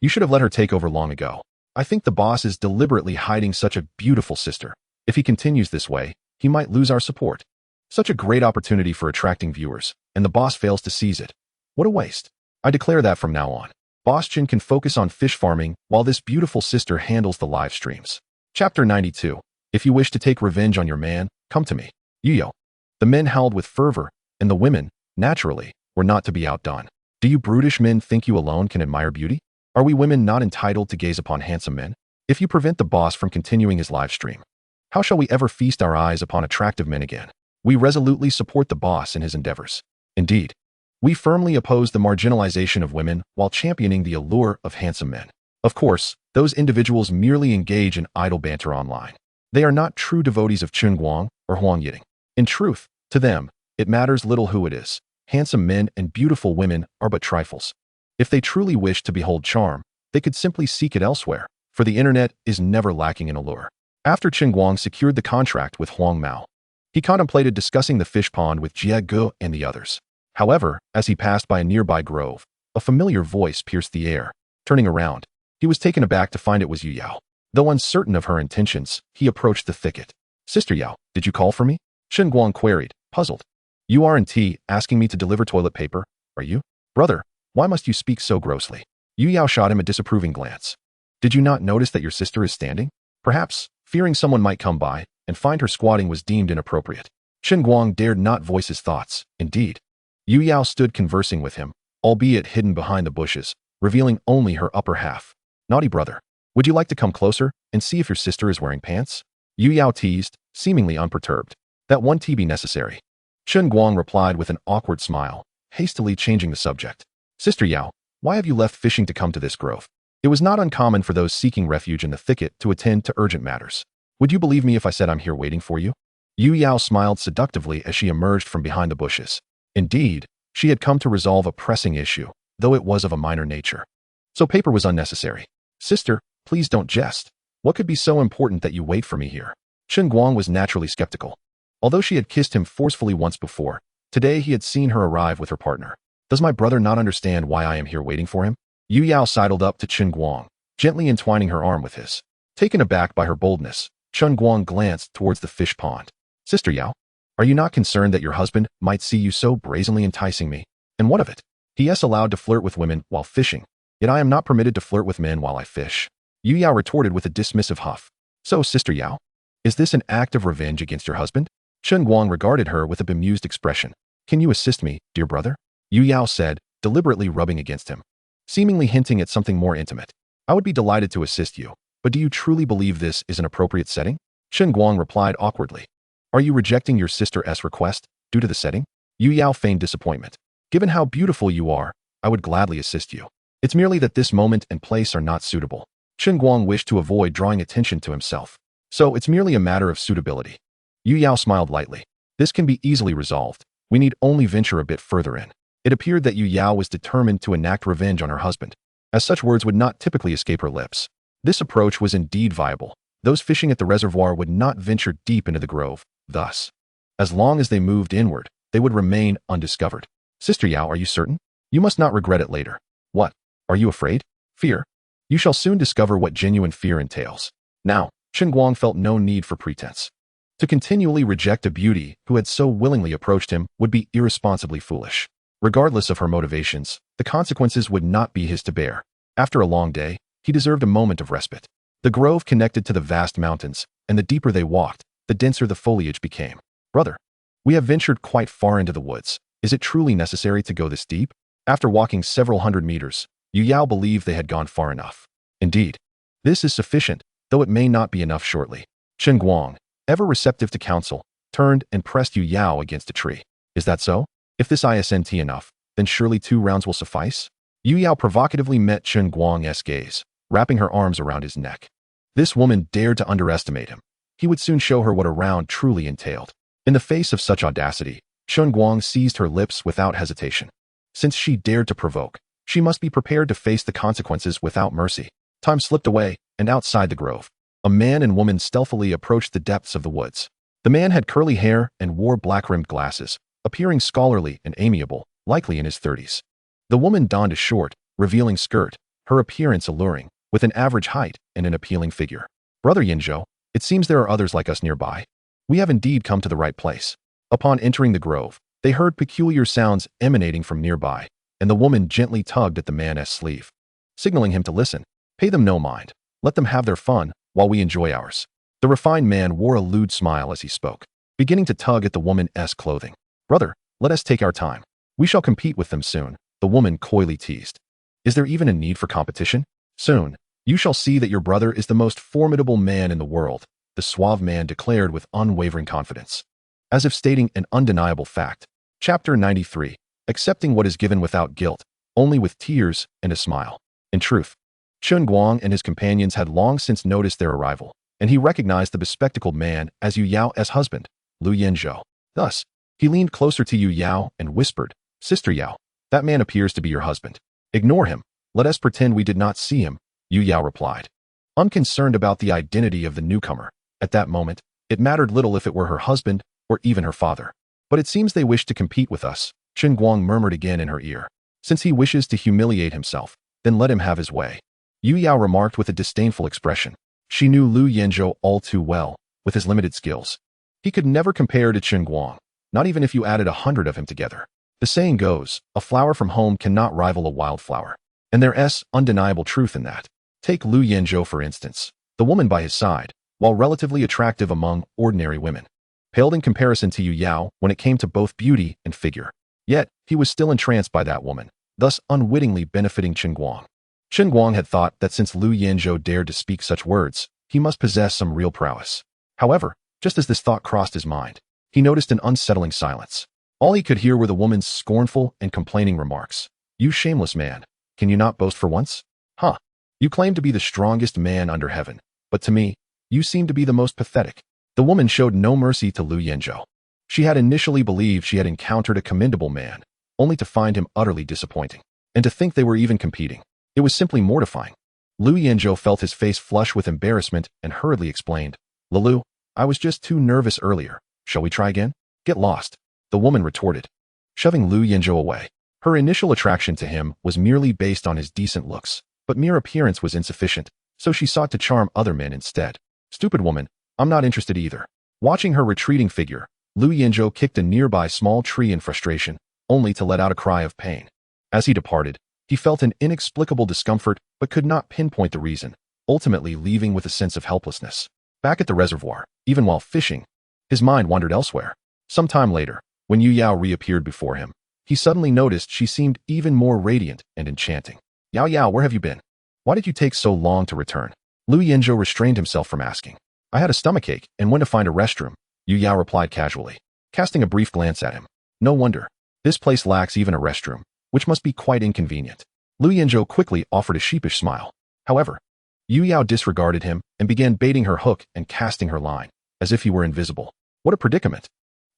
You should have let her take over long ago. I think the boss is deliberately hiding such a beautiful sister. If he continues this way, he might lose our support. Such a great opportunity for attracting viewers, and the boss fails to seize it. What a waste. I declare that from now on, Boss Chen can focus on fish farming while this beautiful sister handles the live streams. Chapter 92. If you wish to take revenge on your man, come to me. Yuyo. The men howled with fervor, and the women, naturally, were not to be outdone. Do you brutish men think you alone can admire beauty? Are we women not entitled to gaze upon handsome men? If you prevent the boss from continuing his live stream, how shall we ever feast our eyes upon attractive men again? We resolutely support the boss in his endeavors. Indeed, we firmly oppose the marginalization of women while championing the allure of handsome men. Of course, those individuals merely engage in idle banter online. They are not true devotees of Chen Guang or Huang Yiting. In truth, to them, it matters little who it is. Handsome men and beautiful women are but trifles. If they truly wish to behold charm, they could simply seek it elsewhere, for the internet is never lacking in allure. After Chen Guang secured the contract with Huang Mao, he contemplated discussing the fish pond with Jie Gu and the others. However, as he passed by a nearby grove, a familiar voice pierced the air. Turning around, he was taken aback to find it was Yu Yao. Though uncertain of her intentions, he approached the thicket. Sister Yao, did you call for me? Chen Guang queried, puzzled. You aren't asking me to deliver toilet paper, are you? Brother, why must you speak so grossly? Yu Yao shot him a disapproving glance. Did you not notice that your sister is standing? Perhaps, fearing someone might come by and find her squatting was deemed inappropriate. Chen Guang dared not voice his thoughts. Indeed, Yu Yao stood conversing with him, albeit hidden behind the bushes, revealing only her upper half. Naughty brother, would you like to come closer and see if your sister is wearing pants? Yu Yao teased, seemingly unperturbed. That won't be necessary. Chen Guang replied with an awkward smile, hastily changing the subject. Sister Yao, why have you left fishing to come to this grove? It was not uncommon for those seeking refuge in the thicket to attend to urgent matters. Would you believe me if I said I'm here waiting for you? Yu Yao smiled seductively as she emerged from behind the bushes. Indeed, she had come to resolve a pressing issue, though it was of a minor nature. So paper was unnecessary. Sister, please don't jest. What could be so important that you wait for me here? Chen Guang was naturally skeptical. Although she had kissed him forcefully once before, today he had seen her arrive with her partner. Does my brother not understand why I am here waiting for him? Yu Yao sidled up to Chen Guang, gently entwining her arm with his. Taken aback by her boldness, Chen Guang glanced towards the fish pond. Sister Yao, are you not concerned that your husband might see you so brazenly enticing me? And what of it? He is allowed to flirt with women while fishing, yet I am not permitted to flirt with men while I fish. Yu Yao retorted with a dismissive huff. So, Sister Yao, is this an act of revenge against your husband? Chen Guang regarded her with a bemused expression. Can you assist me, dear brother? Yu Yao said, deliberately rubbing against him, seemingly hinting at something more intimate. I would be delighted to assist you, but do you truly believe this is an appropriate setting? Chen Guang replied awkwardly. Are you rejecting your sister's request due to the setting? Yu Yao feigned disappointment. Given how beautiful you are, I would gladly assist you. It's merely that this moment and place are not suitable. Chen Guang wished to avoid drawing attention to himself. So it's merely a matter of suitability. Yu Yao smiled lightly. This can be easily resolved. We need only venture a bit further in. It appeared that Yu Yao was determined to enact revenge on her husband, as such words would not typically escape her lips. This approach was indeed viable. Those fishing at the reservoir would not venture deep into the grove. Thus, as long as they moved inward, they would remain undiscovered. Sister Yao, are you certain? You must not regret it later. What? Are you afraid? Fear? You shall soon discover what genuine fear entails. Now, Chen Guang felt no need for pretense. To continually reject a beauty who had so willingly approached him would be irresponsibly foolish. Regardless of her motivations, the consequences would not be his to bear. After a long day, he deserved a moment of respite. The grove connected to the vast mountains, and the deeper they walked, the denser the foliage became. Brother, we have ventured quite far into the woods. Is it truly necessary to go this deep? After walking several hundred meters, Yu Yao believed they had gone far enough. Indeed, this is sufficient, though it may not be enough shortly. Chen Guang, ever receptive to counsel, turned and pressed Yu Yao against a tree. Is that so? If this isn't enough, then surely 2 rounds will suffice? Yu Yao provocatively met Chen Guang's gaze, wrapping her arms around his neck. This woman dared to underestimate him. He would soon show her what a round truly entailed. In the face of such audacity, Chen Guang seized her lips without hesitation. Since she dared to provoke, she must be prepared to face the consequences without mercy. Time slipped away, and outside the grove, a man and woman stealthily approached the depths of the woods. The man had curly hair and wore black-rimmed glasses, appearing scholarly and amiable, likely in his 30s. The woman donned a short, revealing skirt, her appearance alluring, with an average height and an appealing figure. Brother Yinzhou, it seems there are others like us nearby. We have indeed come to the right place. Upon entering the grove, they heard peculiar sounds emanating from nearby, and the woman gently tugged at the man's sleeve, signaling him to listen. Pay them no mind. Let them have their fun, while we enjoy ours. The refined man wore a lewd smile as he spoke, beginning to tug at the woman's clothing. Brother, let us take our time. We shall compete with them soon, the woman coyly teased. Is there even a need for competition? Soon, you shall see that your brother is the most formidable man in the world, the suave man declared with unwavering confidence, as if stating an undeniable fact. Chapter 93. Accepting what is given without guilt, only with tears and a smile. In truth, Chen Guang and his companions had long since noticed their arrival, and he recognized the bespectacled man as Yu Yao's husband, Lu Yinzhou. Thus, he leaned closer to Yu Yao and whispered, Sister Yao, that man appears to be your husband. Ignore him. Let us pretend we did not see him, Yu Yao replied, unconcerned about the identity of the newcomer. At that moment, it mattered little if it were her husband or even her father. But it seems they wish to compete with us, Chen Guang murmured again in her ear. Since he wishes to humiliate himself, then let him have his way, Yu Yao remarked with a disdainful expression. She knew Lu Yinzhou all too well, with his limited skills. He could never compare to Chen Guang, not even if you added 100 of him together. The saying goes, a flower from home cannot rival a wildflower. And there's undeniable truth in that. Take Lu Yinzhou for instance. The woman by his side, while relatively attractive among ordinary women, paled in comparison to Yu Yao when it came to both beauty and figure. Yet, he was still entranced by that woman, thus unwittingly benefiting Chen Guang. Chen Guang had thought that since Lu Yinzhou dared to speak such words, he must possess some real prowess. However, just as this thought crossed his mind, he noticed an unsettling silence. All he could hear were the woman's scornful and complaining remarks. You shameless man, can you not boast for once? Huh. You claim to be the strongest man under heaven, but to me, you seem to be the most pathetic. The woman showed no mercy to Lu Yinzhou. She had initially believed she had encountered a commendable man, only to find him utterly disappointing. And to think they were even competing. It was simply mortifying. Lu Yinzhou felt his face flush with embarrassment and hurriedly explained, Lu, I was just too nervous earlier. Shall we try again? Get lost, the woman retorted, shoving Lu Yinzhou away. Her initial attraction to him was merely based on his decent looks, but mere appearance was insufficient, so she sought to charm other men instead. Stupid woman, I'm not interested either. Watching her retreating figure, Lu Yinzhou kicked a nearby small tree in frustration, only to let out a cry of pain. As he departed, he felt an inexplicable discomfort but could not pinpoint the reason, ultimately leaving with a sense of helplessness. Back at the reservoir, even while fishing, his mind wandered elsewhere. Some time later, when Yu Yao reappeared before him, he suddenly noticed she seemed even more radiant and enchanting. Yao Yao, where have you been? Why did you take so long to return? Lu Yinzhou restrained himself from asking. I had a stomachache and went to find a restroom, Yu Yao replied casually, casting a brief glance at him. No wonder. This place lacks even a restroom, which must be quite inconvenient. Lu Yinzhou quickly offered a sheepish smile. However, Yu Yao disregarded him and began baiting her hook and casting her line, as if he were invisible. What a predicament!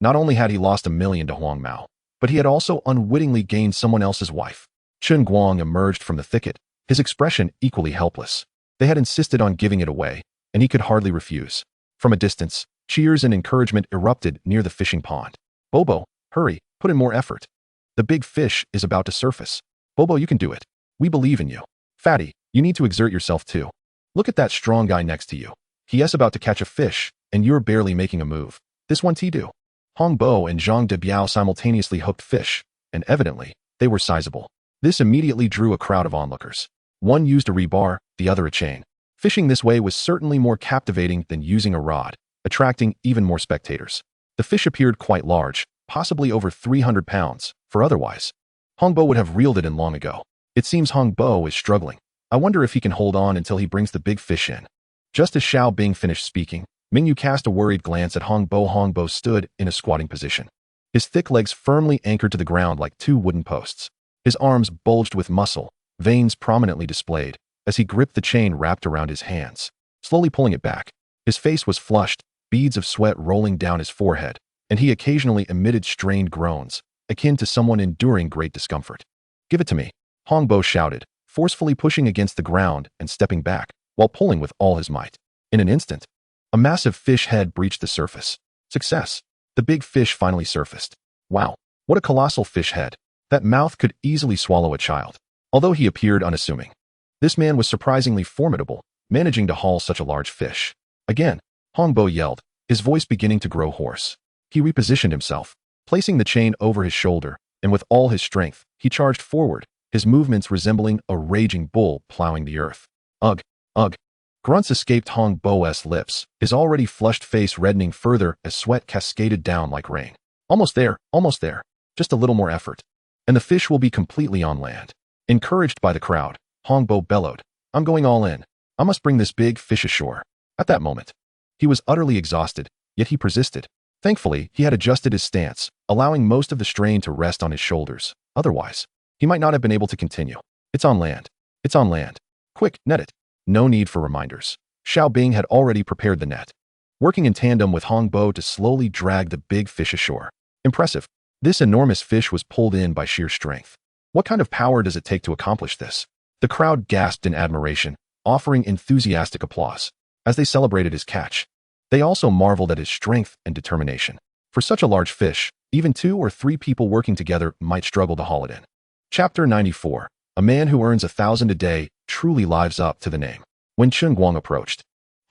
Not only had he lost 1 million to Huang Mao, but he had also unwittingly gained someone else's wife. Chen Guang emerged from the thicket, his expression equally helpless. They had insisted on giving it away, and he could hardly refuse. From a distance, cheers and encouragement erupted near the fishing pond. Bobo, hurry, put in more effort. The big fish is about to surface. Bobo, you can do it. We believe in you. Fatty, you need to exert yourself too. Look at that strong guy next to you. He is about to catch a fish, and you're barely making a move. This one do. Hong Bo and Zhang De Biao simultaneously hooked fish, and evidently, they were sizable. This immediately drew a crowd of onlookers. One used a rebar, the other a chain. Fishing this way was certainly more captivating than using a rod, attracting even more spectators. The fish appeared quite large, possibly over 300 pounds, for otherwise Hong Bo would have reeled it in long ago. It seems Hong Bo is struggling. I wonder if he can hold on until he brings the big fish in. Just as Xiao Bing finished speaking, Mingyu cast a worried glance at Hong Bo. Hong Bo stood in a squatting position, his thick legs firmly anchored to the ground like 2 wooden posts. His arms bulged with muscle, veins prominently displayed, as he gripped the chain wrapped around his hands, slowly pulling it back. His face was flushed, beads of sweat rolling down his forehead, and he occasionally emitted strained groans, akin to someone enduring great discomfort. Give it to me, Hong Bo shouted, forcefully pushing against the ground and stepping back, while pulling with all his might. In an instant, a massive fish head breached the surface. Success! The big fish finally surfaced. Wow, what a colossal fish head! That mouth could easily swallow a child. Although he appeared unassuming, this man was surprisingly formidable, managing to haul such a large fish. Again, Hong Bo yelled, his voice beginning to grow hoarse. He repositioned himself, placing the chain over his shoulder, and with all his strength, he charged forward, his movements resembling a raging bull plowing the earth. Ugh, ugh. Grunts escaped Hong Bo's lips, his already flushed face reddening further as sweat cascaded down like rain. Almost there, just a little more effort, and the fish will be completely on land. Encouraged by the crowd, Hong Bo bellowed, I'm going all in. I must bring this big fish ashore. At that moment, he was utterly exhausted, yet he persisted. Thankfully, he had adjusted his stance, allowing most of the strain to rest on his shoulders. Otherwise, he might not have been able to continue. It's on land. It's on land. Quick, net it. No need for reminders. Xiao Bing had already prepared the net, working in tandem with Hong Bo to slowly drag the big fish ashore. Impressive. This enormous fish was pulled in by sheer strength. What kind of power does it take to accomplish this? The crowd gasped in admiration, offering enthusiastic applause as they celebrated his catch. They also marveled at his strength and determination. For such a large fish, even 2 or 3 people working together might struggle to haul it in. Chapter 94. A man who earns 1,000 a day truly lives up to the name. When Chen Guang approached,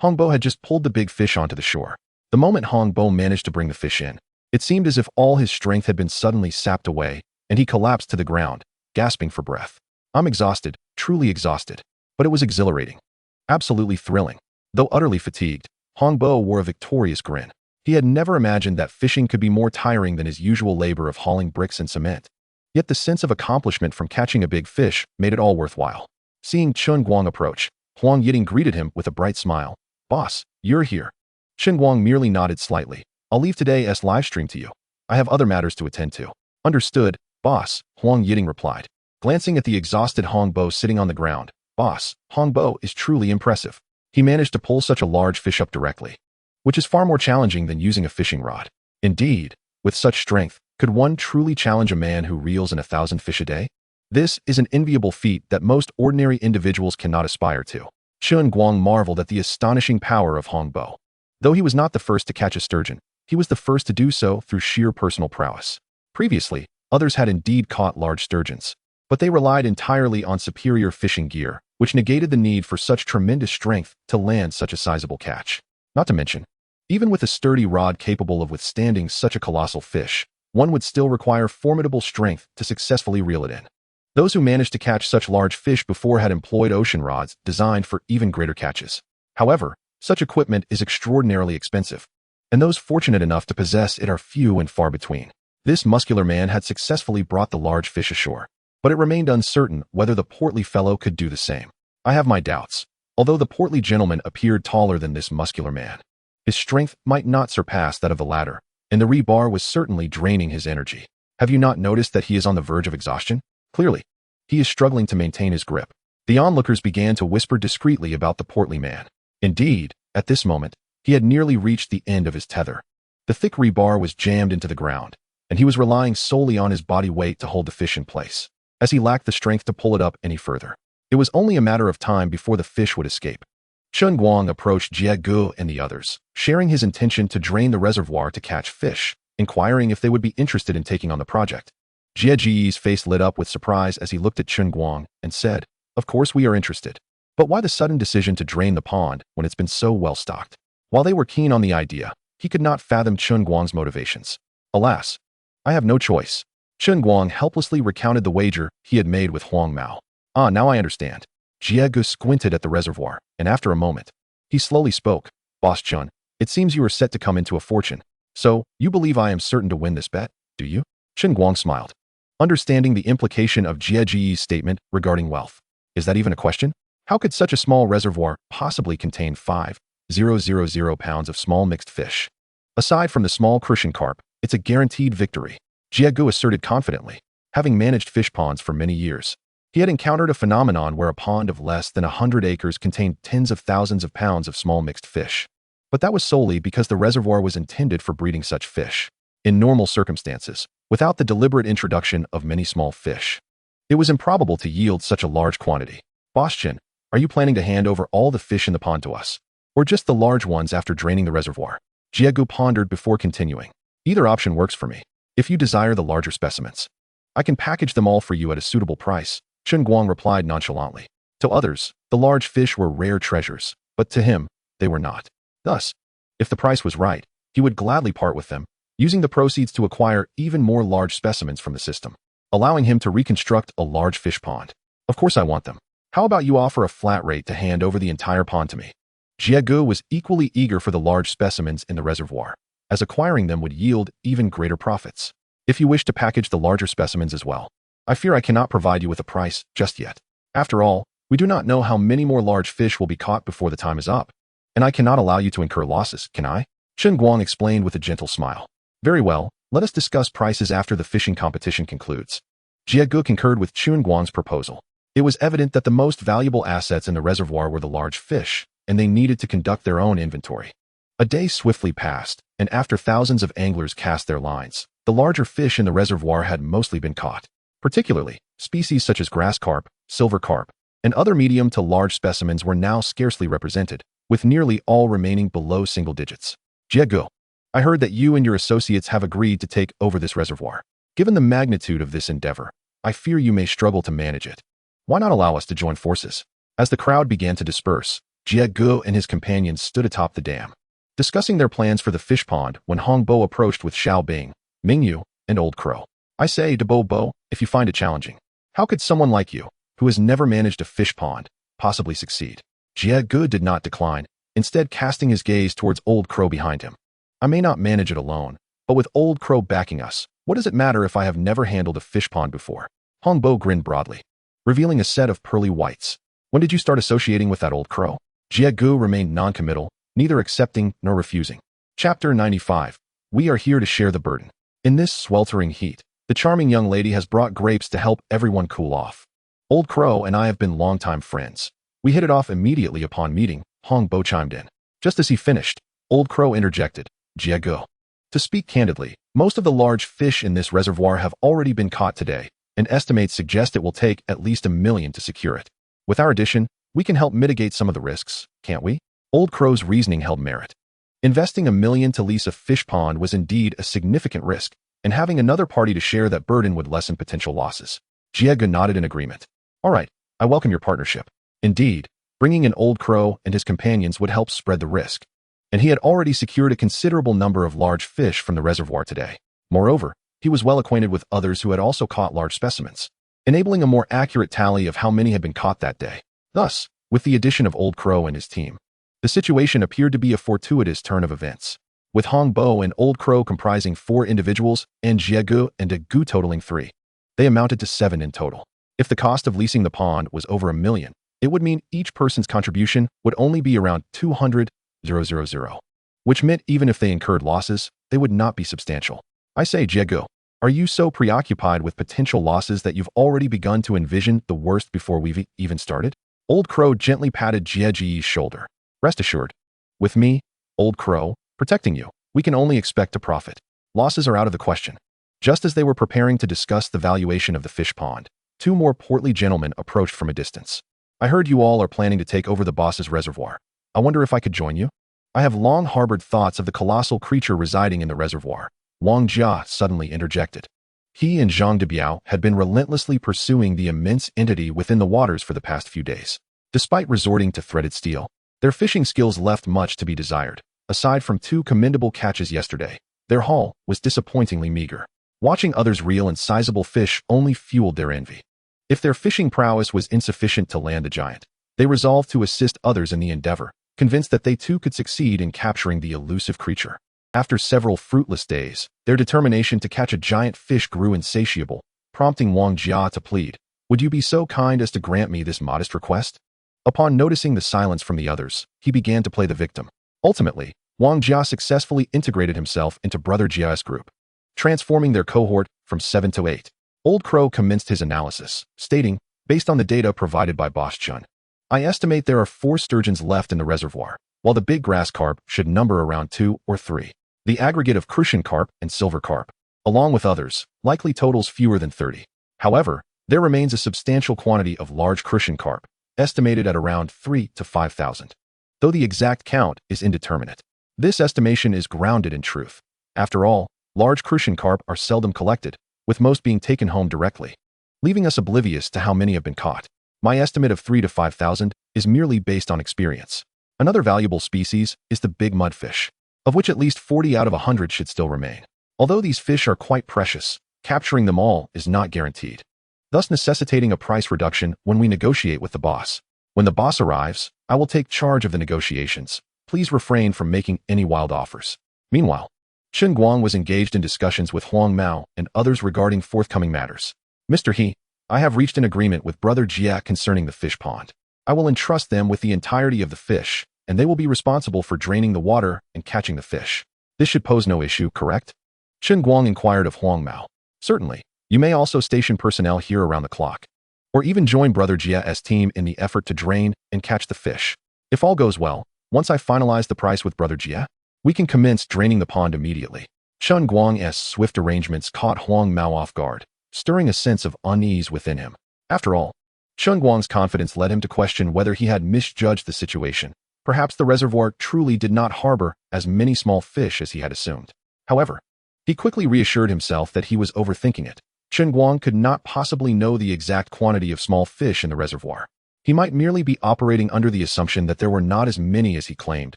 Hong Bo had just pulled the big fish onto the shore. The moment Hong Bo managed to bring the fish in, it seemed as if all his strength had been suddenly sapped away, and he collapsed to the ground, gasping for breath. I'm exhausted, truly exhausted. But it was exhilarating. Absolutely thrilling. Though utterly fatigued, Hong Bo wore a victorious grin. He had never imagined that fishing could be more tiring than his usual labor of hauling bricks and cement. Yet the sense of accomplishment from catching a big fish made it all worthwhile. Seeing Chen Guang approach, Huang Yiting greeted him with a bright smile. Boss, you're here. Chen Guang merely nodded slightly. I'll leave today's livestream to you. I have other matters to attend to. Understood, boss, Huang Yiting replied, glancing at the exhausted Hong Bo sitting on the ground. Boss, Hong Bo is truly impressive. He managed to pull such a large fish up directly, which is far more challenging than using a fishing rod. Indeed, with such strength, could one truly challenge a man who reels in 1,000 fish a day? This is an enviable feat that most ordinary individuals cannot aspire to. Chen Guang marveled at the astonishing power of Hong Bo. Though he was not the first to catch a sturgeon, he was the first to do so through sheer personal prowess. Previously, others had indeed caught large sturgeons, but they relied entirely on superior fishing gear, which negated the need for such tremendous strength to land such a sizable catch. Not to mention, even with a sturdy rod capable of withstanding such a colossal fish, one would still require formidable strength to successfully reel it in. Those who managed to catch such large fish before had employed ocean rods designed for even greater catches. However, such equipment is extraordinarily expensive, and those fortunate enough to possess it are few and far between. This muscular man had successfully brought the large fish ashore, but it remained uncertain whether the portly fellow could do the same. I have my doubts. Although the portly gentleman appeared taller than this muscular man, his strength might not surpass that of the latter, and the rebar was certainly draining his energy. Have you not noticed that he is on the verge of exhaustion? Clearly, he is struggling to maintain his grip. The onlookers began to whisper discreetly about the portly man. Indeed, at this moment, he had nearly reached the end of his tether. The thick rebar was jammed into the ground, and he was relying solely on his body weight to hold the fish in place, as he lacked the strength to pull it up any further. It was only a matter of time before the fish would escape. Chen Guang approached Jie Gu and the others, sharing his intention to drain the reservoir to catch fish, inquiring if they would be interested in taking on the project. Jie Ji's face lit up with surprise as he looked at Chen Guang and said, "Of course we are interested. But why the sudden decision to drain the pond when it's been so well stocked?" While they were keen on the idea, he could not fathom Chen Guang's motivations. "Alas, I have no choice." Chen Guang helplessly recounted the wager he had made with Huang Mao. "Ah, now I understand." Jie Gu squinted at the reservoir, and after a moment, he slowly spoke. "Boss Chen, it seems you are set to come into a fortune. So, you believe I am certain to win this bet, do you?" Chen Guang smiled, understanding the implication of Jie Ji's statement regarding wealth. Is that even a question? How could such a small reservoir possibly contain 5,000 pounds of small mixed fish? Aside from the small crucian carp, it's a guaranteed victory, Jie Gu asserted confidently. Having managed fish ponds for many years, he had encountered a phenomenon where a pond of less than 100 acres contained tens of thousands of pounds of small mixed fish. But that was solely because the reservoir was intended for breeding such fish. In normal circumstances, without the deliberate introduction of many small fish, it was improbable to yield such a large quantity. "Boss Chen, are you planning to hand over all the fish in the pond to us? Or just the large ones after draining the reservoir?" Jie Gu pondered before continuing. "Either option works for me. If you desire the larger specimens, I can package them all for you at a suitable price," Chen Guang replied nonchalantly. To others, the large fish were rare treasures, but to him, they were not. Thus, if the price was right, he would gladly part with them, using the proceeds to acquire even more large specimens from the system, allowing him to reconstruct a large fish pond. "Of course I want them. How about you offer a flat rate to hand over the entire pond to me?" Jie Gu was equally eager for the large specimens in the reservoir, as acquiring them would yield even greater profits. "If you wish to package the larger specimens as well, I fear I cannot provide you with a price just yet. After all, we do not know how many more large fish will be caught before the time is up, and I cannot allow you to incur losses, can I?" Chen Guang explained with a gentle smile. "Very well, let us discuss prices after the fishing competition concludes." Jie Gu concurred with Chen Guang's proposal. It was evident that the most valuable assets in the reservoir were the large fish, and they needed to conduct their own inventory. A day swiftly passed, and after thousands of anglers cast their lines, the larger fish in the reservoir had mostly been caught. Particularly, species such as grass carp, silver carp, and other medium to large specimens were now scarcely represented, with nearly all remaining below single digits. "Jie Gu, I heard that you and your associates have agreed to take over this reservoir. Given the magnitude of this endeavor, I fear you may struggle to manage it. Why not allow us to join forces?" As the crowd began to disperse, Jie Gu and his companions stood atop the dam, discussing their plans for the fish pond when Hong Bo approached with Xiao Bing, Ming Yu, and Old Crow. "I say, Debo Bo, if you find it challenging, how could someone like you, who has never managed a fish pond, possibly succeed?" Jie Gu did not decline, instead casting his gaze towards Old Crow behind him. "I may not manage it alone, but with Old Crow backing us, what does it matter if I have never handled a fish pond before?" Hong Bo grinned broadly, revealing a set of pearly whites. "When did you start associating with that Old Crow?" Jie Gu remained non-committal, neither accepting nor refusing. Chapter 95. We are here to share the burden. In this sweltering heat, the charming young lady has brought grapes to help everyone cool off. Old Crow and I have been longtime friends. We hit it off immediately upon meeting, Hong Bo chimed in. Just as he finished, Old Crow interjected, "Jie Gu. To speak candidly, most of the large fish in this reservoir have already been caught today, and estimates suggest it will take at least 1 million to secure it. With our addition, we can help mitigate some of the risks, can't we?" Old Crow's reasoning held merit. Investing 1 million to lease a fish pond was indeed a significant risk, and having another party to share that burden would lessen potential losses. Jie Gu nodded in agreement. "All right, I welcome your partnership." Indeed, bringing in Old Crow and his companions would help spread the risk, and he had already secured a considerable number of large fish from the reservoir today. Moreover, he was well acquainted with others who had also caught large specimens, enabling a more accurate tally of how many had been caught that day. Thus, with the addition of Old Crow and his team, the situation appeared to be a fortuitous turn of events, with Hong Bo and Old Crow comprising 4 individuals and Jie Gu and De Gu totaling 3. They amounted to 7 in total. If the cost of leasing the pond was over 1 million, it would mean each person's contribution would only be around 200,000, which meant even if they incurred losses, they would not be substantial. "I say, Jie Gu, Are you so preoccupied with potential losses that you've already begun to envision the worst before we've even started? Old Crow gently patted Jie Ji's shoulder. Rest assured. With me, Old Crow, protecting you, we can only expect to profit. Losses are out of the question. Just as they were preparing to discuss the valuation of the fish pond, two more portly gentlemen approached from a distance. I heard you all are planning to take over the boss's reservoir. I wonder if I could join you? I have long harbored thoughts of the colossal creature residing in the reservoir. Wang Jia suddenly interjected. He and Zhang Debiao had been relentlessly pursuing the immense entity within the waters for the past few days. Despite resorting to threaded steel, their fishing skills left much to be desired. Aside from two commendable catches yesterday, their haul was disappointingly meager. Watching others reel in sizable fish only fueled their envy. If their fishing prowess was insufficient to land the giant, they resolved to assist others in the endeavor, convinced that they too could succeed in capturing the elusive creature. After several fruitless days, their determination to catch a giant fish grew insatiable, prompting Wang Jia to plead, "Would you be so kind as to grant me this modest request?" Upon noticing the silence from the others, he began to play the victim. Ultimately, Wang Jia successfully integrated himself into Brother Jia's group, transforming their cohort from 7 to 8. Old Crow commenced his analysis, stating, based on the data provided by Boss Chen, I estimate there are 4 sturgeons left in the reservoir, while the big grass carp should number around 2 or 3. The aggregate of crucian carp and silver carp, along with others, likely totals fewer than 30. However, there remains a substantial quantity of large crucian carp, estimated at around 3 to 5,000. Though the exact count is indeterminate, this estimation is grounded in truth. After all, large crucian carp are seldom collected, with most being taken home directly, leaving us oblivious to how many have been caught. My estimate of 3 to 5,000 is merely based on experience. Another valuable species is the big mudfish, of which at least 40 out of 100 should still remain. Although these fish are quite precious, capturing them all is not guaranteed, thus necessitating a price reduction when we negotiate with the boss. When the boss arrives, I will take charge of the negotiations. Please refrain from making any wild offers. Meanwhile, Chen Guang was engaged in discussions with Huang Mao and others regarding forthcoming matters. Mr. He, I have reached an agreement with Brother Jia concerning the fish pond. I will entrust them with the entirety of the fish, and they will be responsible for draining the water and catching the fish. This should pose no issue, correct? Chen Guang inquired of Huang Mao. Certainly. You may also station personnel here around the clock, or even join Brother Jia's team in the effort to drain and catch the fish. If all goes well, once I finalize the price with Brother Jia, we can commence draining the pond immediately. Chen Guang's swift arrangements caught Huang Mao off guard, stirring a sense of unease within him. After all, Chen Guang's confidence led him to question whether he had misjudged the situation. Perhaps the reservoir truly did not harbor as many small fish as he had assumed. However, he quickly reassured himself that he was overthinking it. Chen Guang could not possibly know the exact quantity of small fish in the reservoir. He might merely be operating under the assumption that there were not as many as he claimed,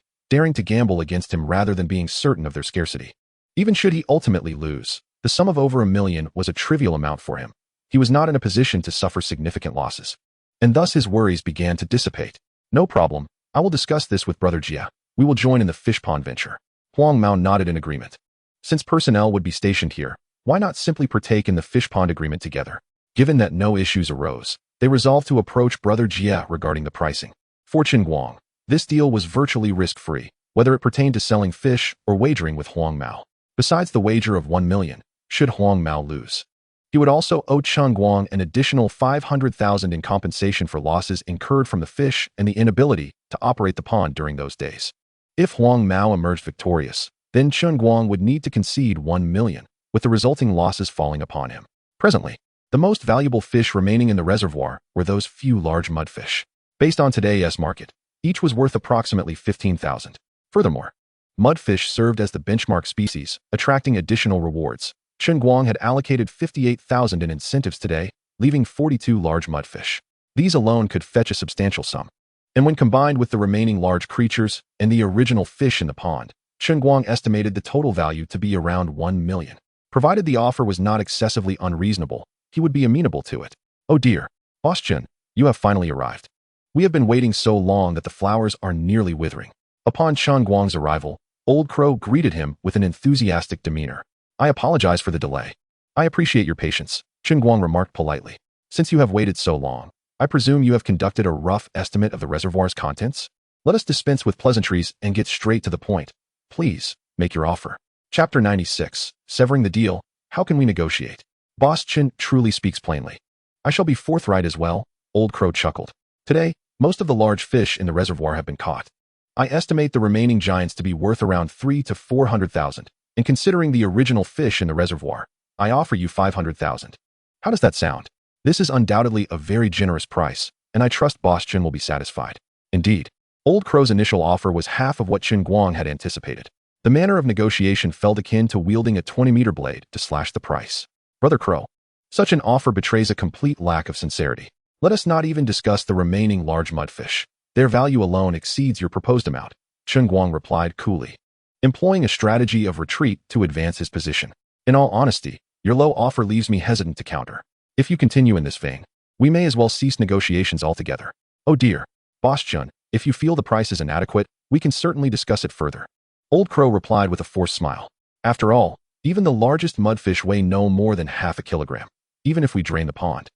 daring to gamble against him rather than being certain of their scarcity. Even should he ultimately lose, the sum of over 1 million was a trivial amount for him. He was not in a position to suffer significant losses, and thus his worries began to dissipate. No problem, I will discuss this with Brother Jia. We will join in the fish pond venture. Huang Mao nodded in agreement. Since personnel would be stationed here, why not simply partake in the fish pond agreement together? Given that no issues arose, they resolved to approach Brother Jia regarding the pricing. For Chen Guang, this deal was virtually risk-free, whether it pertained to selling fish or wagering with Huang Mao. Besides the wager of 1 million, should Huang Mao lose, he would also owe Chen Guang an additional 500,000 in compensation for losses incurred from the fish and the inability to operate the pond during those days. If Huang Mao emerged victorious, then Chen Guang would need to concede 1 million, with the resulting losses falling upon him. Presently, the most valuable fish remaining in the reservoir were those few large mudfish. Based on today's market, each was worth approximately 15,000. Furthermore, mudfish served as the benchmark species, attracting additional rewards. Chen Guang had allocated 58,000 in incentives today, leaving 42 large mudfish. These alone could fetch a substantial sum. And when combined with the remaining large creatures and the original fish in the pond, Chen Guang estimated the total value to be around 1 million. Provided the offer was not excessively unreasonable, he would be amenable to it. Oh dear, Boss Chen, you have finally arrived. We have been waiting so long that the flowers are nearly withering. Upon Chen Guang's arrival, Old Crow greeted him with an enthusiastic demeanor. I apologize for the delay. I appreciate your patience, Chen Guang remarked politely. Since you have waited so long, I presume you have conducted a rough estimate of the reservoir's contents? Let us dispense with pleasantries and get straight to the point. Please, make your offer. Chapter 96, Severing the Deal. How can we negotiate? Boss Chen truly speaks plainly. I shall be forthright as well, Old Crow chuckled. Today, most of the large fish in the reservoir have been caught. I estimate the remaining giants to be worth around 3 to 400,000, and considering the original fish in the reservoir, I offer you 500,000. How does that sound? This is undoubtedly a very generous price, and I trust Boss Chen will be satisfied. Indeed, Old Crow's initial offer was half of what Chen Guang had anticipated. The manner of negotiation felt akin to wielding a 20-meter blade to slash the price. Brother Crow, such an offer betrays a complete lack of sincerity. Let us not even discuss the remaining large mudfish. Their value alone exceeds your proposed amount, Chen Guang replied coolly, employing a strategy of retreat to advance his position. In all honesty, your low offer leaves me hesitant to counter. If you continue in this vein, we may as well cease negotiations altogether. Oh dear, Boss Chen, if you feel the price is inadequate, we can certainly discuss it further. Old Crow replied with a forced smile. After all, even the largest mudfish weigh no more than half a kilogram, even if we drain the pond.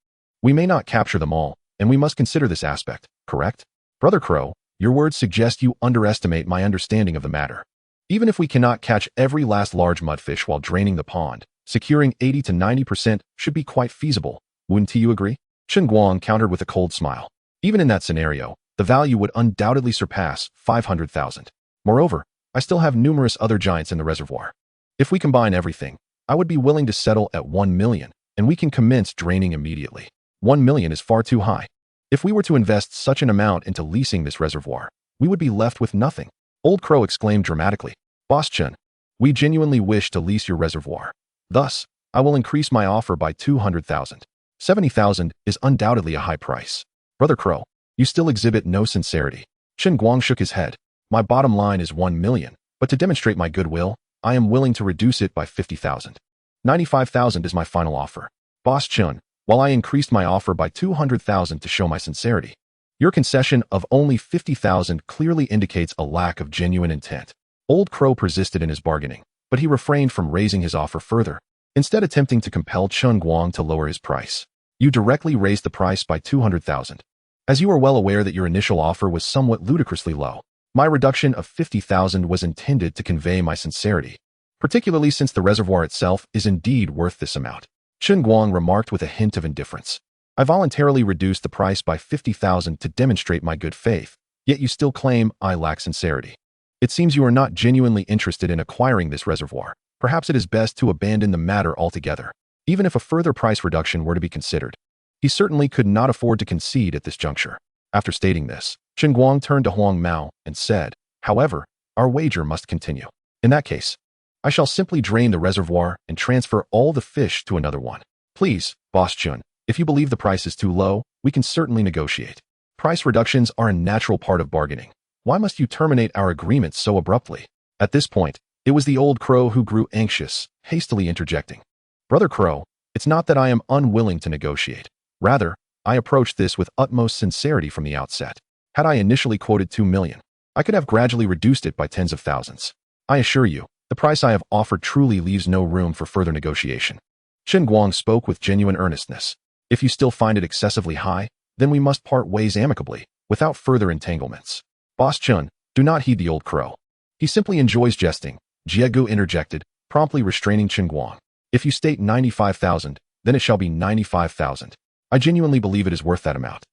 We may not capture them all, and we must consider this aspect, correct? Brother Crow, your words suggest you underestimate my understanding of the matter. Even if we cannot catch every last large mudfish while draining the pond, securing 80 to 90% should be quite feasible. Wouldn't you agree? Chen Guang countered with a cold smile. Even in that scenario, the value would undoubtedly surpass 500,000. Moreover, I still have numerous other giants in the reservoir. If we combine everything, I would be willing to settle at 1 million, and we can commence draining immediately. 1 million is far too high. If we were to invest such an amount into leasing this reservoir, we would be left with nothing. Old Crow exclaimed dramatically. Boss Chen, we genuinely wish to lease your reservoir. Thus, I will increase my offer by 200,000. 70,000 is undoubtedly a high price. Brother Crow, you still exhibit no sincerity. Chen Guang shook his head. My bottom line is 1 million, but to demonstrate my goodwill, I am willing to reduce it by 50,000. 95,000 is my final offer. Boss Chen, while I increased my offer by 200,000 to show my sincerity, your concession of only 50,000 clearly indicates a lack of genuine intent. Old Crow persisted in his bargaining, but he refrained from raising his offer further, instead attempting to compel Chen Guang to lower his price. You directly raised the price by 200,000. As you are well aware that your initial offer was somewhat ludicrously low, my reduction of 50,000 was intended to convey my sincerity, particularly since the reservoir itself is indeed worth this amount. Chen Guang remarked with a hint of indifference. I voluntarily reduced the price by 50,000 to demonstrate my good faith, yet you still claim I lack sincerity. It seems you are not genuinely interested in acquiring this reservoir. Perhaps it is best to abandon the matter altogether, even if a further price reduction were to be considered. He certainly could not afford to concede at this juncture. After stating this, Chen Guang turned to Huang Mao and said, however, our wager must continue. In that case, I shall simply drain the reservoir and transfer all the fish to another one. Please, Boss Chen, if you believe the price is too low, we can certainly negotiate. Price reductions are a natural part of bargaining. Why must you terminate our agreement so abruptly? At this point, it was the Old Crow who grew anxious, hastily interjecting. Brother Crow, it's not that I am unwilling to negotiate. Rather, I approached this with utmost sincerity from the outset. Had I initially quoted 2 million, I could have gradually reduced it by tens of thousands. I assure you, the price I have offered truly leaves no room for further negotiation. Chen Guang spoke with genuine earnestness. If you still find it excessively high, then we must part ways amicably, without further entanglements. Boss Chen, do not heed the Old Crow. He simply enjoys jesting, Jiegu interjected, promptly restraining Chen Guang. If you state 95,000, then it shall be 95,000. I genuinely believe it is worth that amount.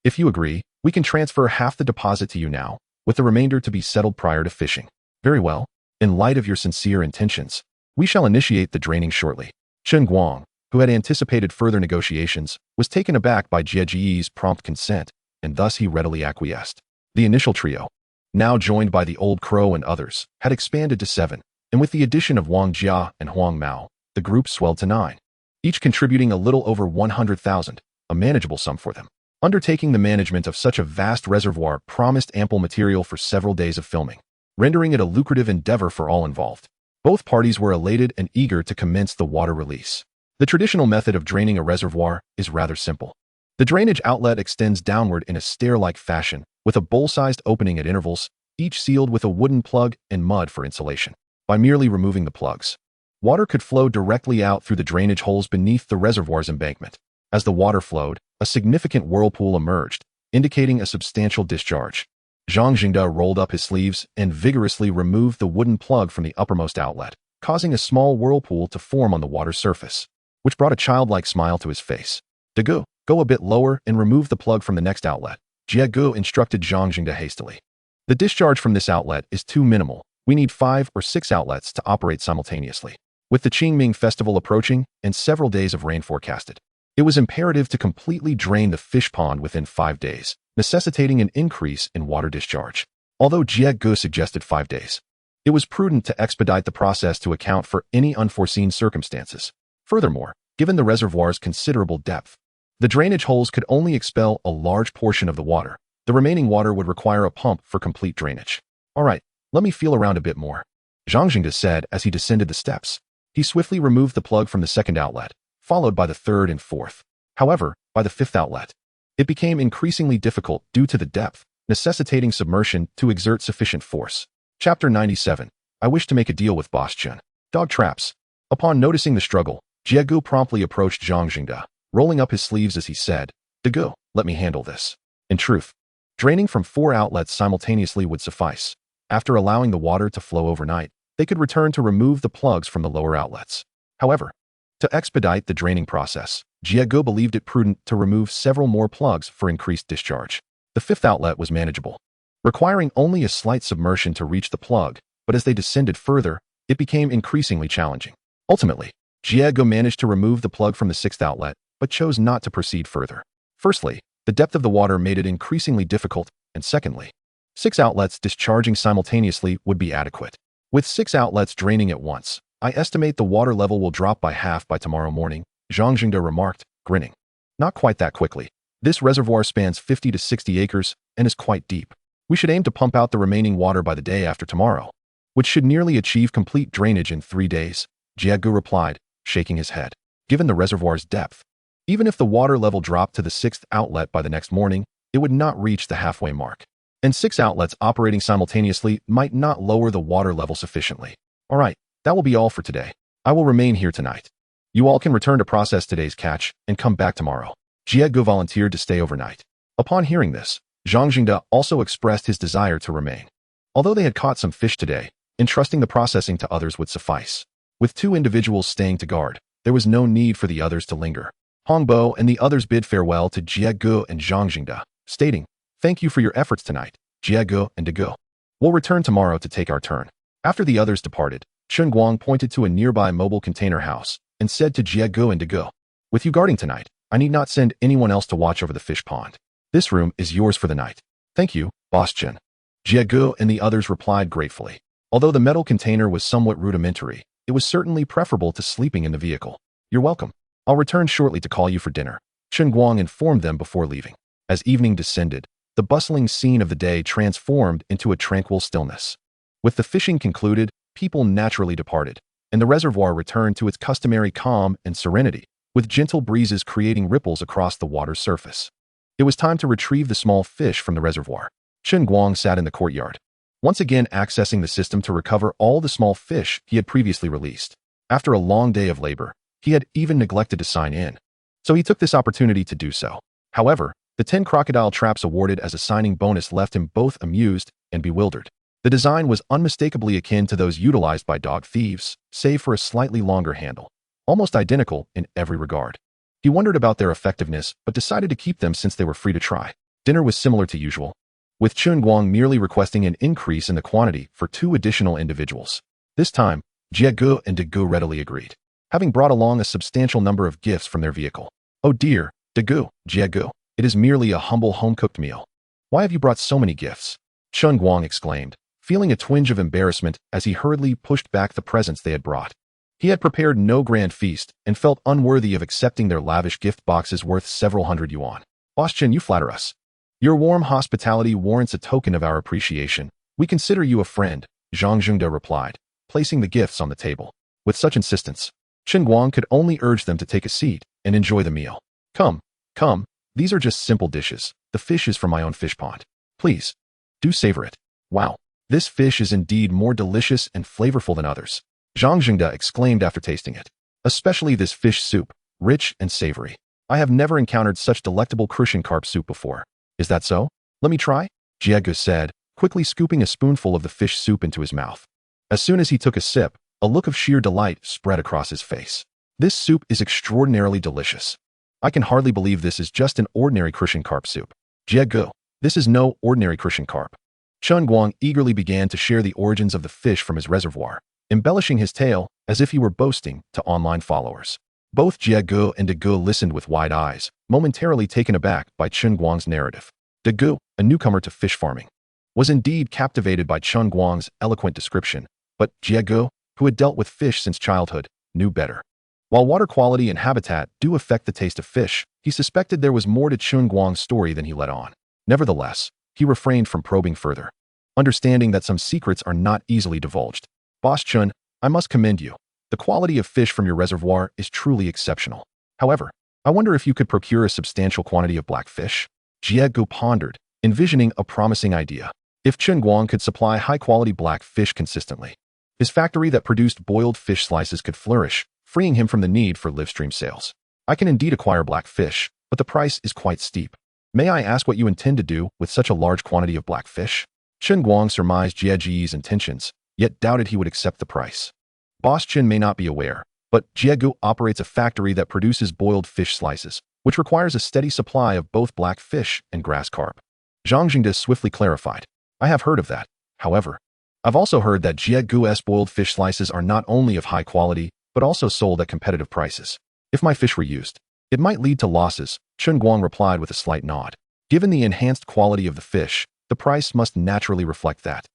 If you agree, we can transfer half the deposit to you now, with the remainder to be settled prior to fishing. Very well. In light of your sincere intentions, we shall initiate the draining shortly. Chen Guang, who had anticipated further negotiations, was taken aback by Jieji's prompt consent, and thus he readily acquiesced. The initial trio, now joined by the Old Crow and others, had expanded to 7, and with the addition of Wang Jia and Huang Mao, the group swelled to 9, each contributing a little over 100,000, a manageable sum for them. Undertaking the management of such a vast reservoir promised ample material for several days of filming, rendering it a lucrative endeavor for all involved. Both parties were elated and eager to commence the water release. The traditional method of draining a reservoir is rather simple. The drainage outlet extends downward in a stair-like fashion, with a bowl-sized opening at intervals, each sealed with a wooden plug and mud for insulation. By merely removing the plugs, water could flow directly out through the drainage holes beneath the reservoir's embankment. As the water flowed, a significant whirlpool emerged, indicating a substantial discharge. Zhang Jingda rolled up his sleeves and vigorously removed the wooden plug from the uppermost outlet. causing a small whirlpool to form on the water's surface, which brought a childlike smile to his face. Dagu, go a bit lower and remove the plug from the next outlet, Jiegu instructed Zhang Jingde hastily. The discharge from this outlet is too minimal. We need 5 or 6 outlets to operate simultaneously. With the Qingming festival approaching and several days of rain forecasted, it was imperative to completely drain the fish pond within 5 days, necessitating an increase in water discharge. Although Jiegu suggested 5 days, it was prudent to expedite the process to account for any unforeseen circumstances. Furthermore, given the reservoir's considerable depth, the drainage holes could only expel a large portion of the water. The remaining water would require a pump for complete drainage. All right, let me feel around a bit more, Zhang Jingde said as he descended the steps. He swiftly removed the plug from the second outlet, followed by the third and fourth. However, by the fifth outlet, it became increasingly difficult due to the depth, necessitating submersion to exert sufficient force. Chapter 97. I wish to make a deal with Boss Chen. Dog traps. Upon noticing the struggle, Jiegu promptly approached Zhang Jingde, rolling up his sleeves as he said, Dagu, let me handle this. In truth, draining from 4 outlets simultaneously would suffice. After allowing the water to flow overnight, they could return to remove the plugs from the lower outlets. However, to expedite the draining process, Jiegu believed it prudent to remove several more plugs for increased discharge. The 5th outlet was manageable, requiring only a slight submersion to reach the plug, but as they descended further, it became increasingly challenging. Ultimately, Jiegu managed to remove the plug from the 6th outlet, but chose not to proceed further. Firstly, the depth of the water made it increasingly difficult, and secondly, 6 outlets discharging simultaneously would be adequate. With 6 outlets draining at once, I estimate the water level will drop by half by tomorrow morning, Zhang Jingde remarked, grinning. Not quite that quickly. This reservoir spans 50 to 60 acres and is quite deep. We should aim to pump out the remaining water by the day after tomorrow, which should nearly achieve complete drainage in 3 days, Jiegu replied, shaking his head. Given the reservoir's depth, even if the water level dropped to the 6th outlet by the next morning, it would not reach the halfway mark. And 6 outlets operating simultaneously might not lower the water level sufficiently. All right, that will be all for today. I will remain here tonight. You all can return to process today's catch and come back tomorrow. Jiegu volunteered to stay overnight. Upon hearing this, Zhang Jingde also expressed his desire to remain. Although they had caught some fish today, entrusting the processing to others would suffice. With 2 individuals staying to guard, there was no need for the others to linger. Hongbo and the others bid farewell to Jiegu and Zhang Jingde, stating, Thank you for your efforts tonight, Jiegu and Dagu. We'll return tomorrow to take our turn. After the others departed, Chen Guang pointed to a nearby mobile container house and said to Jiegu and Dagu, With you guarding tonight, I need not send anyone else to watch over the fish pond. This room is yours for the night. Thank you, Boss Chen. Jiegu and the others replied gratefully. Although the metal container was somewhat rudimentary, it was certainly preferable to sleeping in the vehicle. You're welcome. I'll return shortly to call you for dinner, Chen Guang informed them before leaving. As evening descended, the bustling scene of the day transformed into a tranquil stillness. With the fishing concluded, people naturally departed, and the reservoir returned to its customary calm and serenity, with gentle breezes creating ripples across the water's surface. It was time to retrieve the small fish from the reservoir. Chen Guang sat in the courtyard, once again accessing the system to recover all the small fish he had previously released. After a long day of labor, he had even neglected to sign in, so he took this opportunity to do so. However, the 10 crocodile traps awarded as a signing bonus left him both amused and bewildered. The design was unmistakably akin to those utilized by dog thieves, save for a slightly longer handle, almost identical in every regard. He wondered about their effectiveness, but decided to keep them since they were free to try. Dinner was similar to usual, with Chen Guang merely requesting an increase in the quantity for 2 additional individuals. This time, Jiegu and Dagu readily agreed, having brought along a substantial number of gifts from their vehicle. Oh dear, Dagu, Jiegu, it is merely a humble home-cooked meal. Why have you brought so many gifts? Chen Guang exclaimed, feeling a twinge of embarrassment as he hurriedly pushed back the presents they had brought. He had prepared no grand feast and felt unworthy of accepting their lavish gift boxes worth several hundred yuan. Boss Chen, you flatter us. Your warm hospitality warrants a token of our appreciation. We consider you a friend, Zhang Jingde replied, placing the gifts on the table. With such insistence, Chen Guang could only urge them to take a seat and enjoy the meal. Come, come, these are just simple dishes. The fish is from my own fish pond. Please, do savor it. Wow, this fish is indeed more delicious and flavorful than others, Zhang Jingde exclaimed after tasting it. Especially this fish soup, rich and savory. I have never encountered such delectable crucian carp soup before. Is that so? Let me try, Jiegu said, quickly scooping a spoonful of the fish soup into his mouth. As soon as he took a sip, A look of sheer delight spread across his face. This soup is extraordinarily delicious. I can hardly believe this is just an ordinary Christian carp soup. Jiegu, this is no ordinary Christian carp. Chen Guang eagerly began to share the origins of the fish from his reservoir, embellishing his tale as if he were boasting to online followers. Both Jiegu and Degu listened with wide eyes, momentarily taken aback by Chen Guang's narrative. Degu, a newcomer to fish farming, was indeed captivated by Chen Guang's eloquent description, but Jiegu, who had dealt with fish since childhood, knew better. While water quality and habitat do affect the taste of fish, he suspected there was more to Chen Guang's story than he let on. Nevertheless, he refrained from probing further, understanding that some secrets are not easily divulged. Boss Chen, I must commend you. The quality of fish from your reservoir is truly exceptional. However, I wonder if you could procure a substantial quantity of black fish? Jiegu pondered, envisioning a promising idea. If Chen Guang could supply high-quality black fish consistently, his factory that produced boiled fish slices could flourish, freeing him from the need for live-stream sales. I can indeed acquire black fish, but the price is quite steep. May I ask what you intend to do with such a large quantity of black fish? Chen Guang surmised Jiegu's intentions, yet doubted he would accept the price. Boss Chen may not be aware, but Jiegu operates a factory that produces boiled fish slices, which requires a steady supply of both black fish and grass carp. Zhang Jingde swiftly clarified. I have heard of that. However, I've also heard that Jiegu's boiled fish slices are not only of high quality, but also sold at competitive prices. If my fish were used, it might lead to losses, Chen Guang replied with a slight nod. Given the enhanced quality of the fish, the price must naturally reflect that.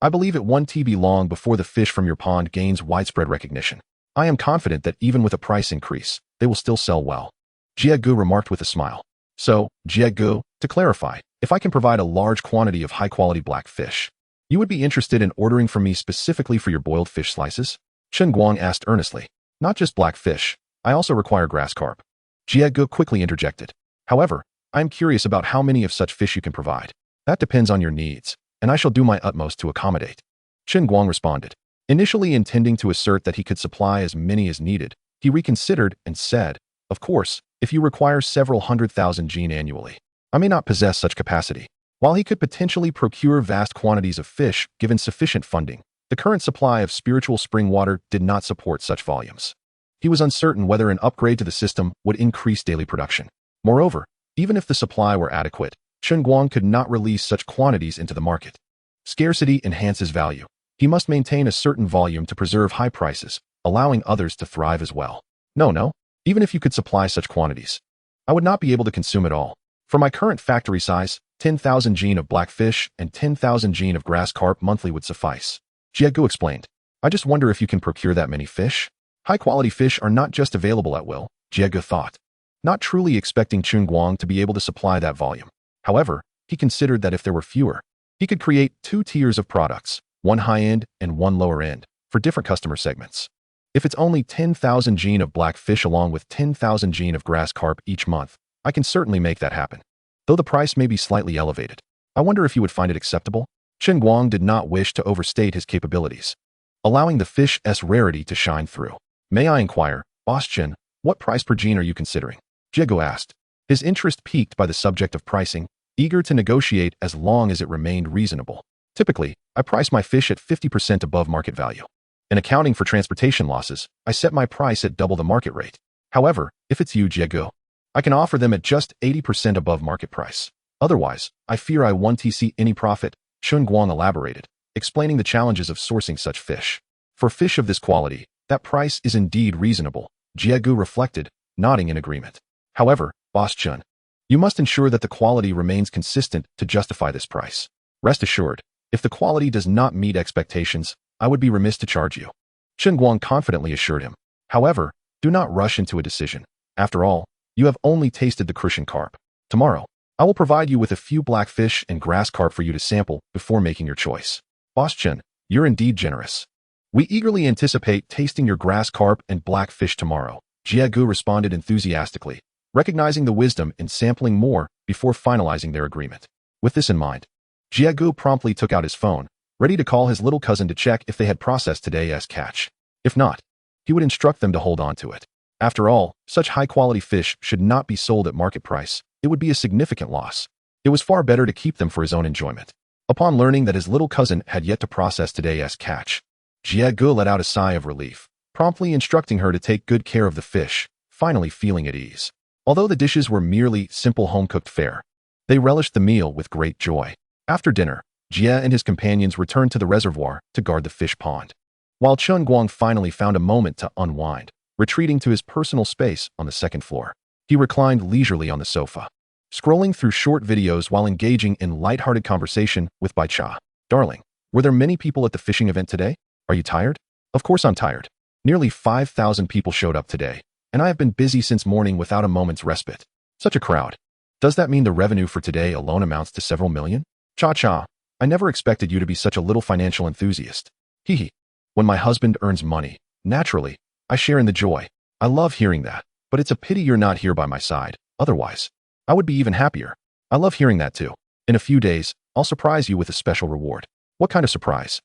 I believe it won't be long before the fish from your pond gains widespread recognition. I am confident that even with a price increase, they will still sell well. Jiegu remarked with a smile. So, Jiegu, to clarify, if I can provide a large quantity of high-quality black fish, you would be interested in ordering from me specifically for your boiled fish slices? Chen Guang asked earnestly. Not just black fish, I also require grass carp. Jiegu quickly interjected. However, I am curious about how many of such fish you can provide. That depends on your needs, and I shall do my utmost to accommodate. Chen Guang responded. Initially intending to assert that he could supply as many as needed, he reconsidered and said, of course, if you require several 100,000 jin annually, I may not possess such capacity. While he could potentially procure vast quantities of fish given sufficient funding, the current supply of spiritual spring water did not support such volumes. He was uncertain whether an upgrade to the system would increase daily production. Moreover, even if the supply were adequate, Chen Guang could not release such quantities into the market. Scarcity enhances value. He must maintain a certain volume to preserve high prices, allowing others to thrive as well. No, even if you could supply such quantities, I would not be able to consume it all. For my current factory size, 10,000 jin of black fish and 10,000 jin of grass carp monthly would suffice. Jiegu explained. I just wonder if you can procure that many fish? High-quality fish are not just available at will, Jiegu thought, not truly expecting Chen Guang to be able to supply that volume. However, he considered that if there were fewer, he could create 2 tiers of products, one high-end and one lower-end, for different customer segments. If it's only 10,000 jin of black fish along with 10,000 jin of grass carp each month, I can certainly make that happen. Though the price may be slightly elevated, I wonder if you would find it acceptable? Chen Guang did not wish to overstate his capabilities, allowing the fish's rarity to shine through. May I inquire, Boss Chen, what price per jin are you considering? Jiegu asked, his interest piqued by the subject of pricing, eager to negotiate as long as it remained reasonable. Typically, I price my fish at 50% above market value. In accounting for transportation losses, I set my price at double the market rate. However, if it's you, Jiegu, I can offer them at just 80% above market price. Otherwise, I fear I won't see any profit, Chen Guang elaborated, explaining the challenges of sourcing such fish. For fish of this quality, that price is indeed reasonable, Jiegu reflected, nodding in agreement. However, Boss Chen, you must ensure that the quality remains consistent to justify this price. Rest assured, if the quality does not meet expectations, I would be remiss to charge you. Chen Guang confidently assured him. However, do not rush into a decision. After all, you have only tasted the Christian carp. Tomorrow, I will provide you with a few black fish and grass carp for you to sample before making your choice. Boss Chen, you're indeed generous. We eagerly anticipate tasting your grass carp and black fish tomorrow, Jiegu responded enthusiastically, recognizing the wisdom in sampling more before finalizing their agreement. With this in mind, Jiegu promptly took out his phone, ready to call his little cousin to check if they had processed today's catch. If not, he would instruct them to hold on to it. After all, such high-quality fish should not be sold at market price. It would be a significant loss. It was far better to keep them for his own enjoyment. Upon learning that his little cousin had yet to process today's catch, Jie Gu let out a sigh of relief, promptly instructing her to take good care of the fish, finally feeling at ease. Although the dishes were merely simple home-cooked fare, they relished the meal with great joy. After dinner, Jie and his companions returned to the reservoir to guard the fish pond, while Chen Guang finally found a moment to unwind, retreating to his personal space on the second floor. He reclined leisurely on the sofa, scrolling through short videos while engaging in light-hearted conversation with Bai Cha. Darling, were there many people at the fishing event today? Are you tired? Of course I'm tired. Nearly 5,000 people showed up today, and I have been busy since morning without a moment's respite. Such a crowd. Does that mean the revenue for today alone amounts to several million? Cha-cha, I never expected you to be such a little financial enthusiast. Hee. When my husband earns money, naturally, I share in the joy. I love hearing that, but it's a pity you're not here by my side. Otherwise, I would be even happier. I love hearing that too. In a few days, I'll surprise you with a special reward. What kind of surprise?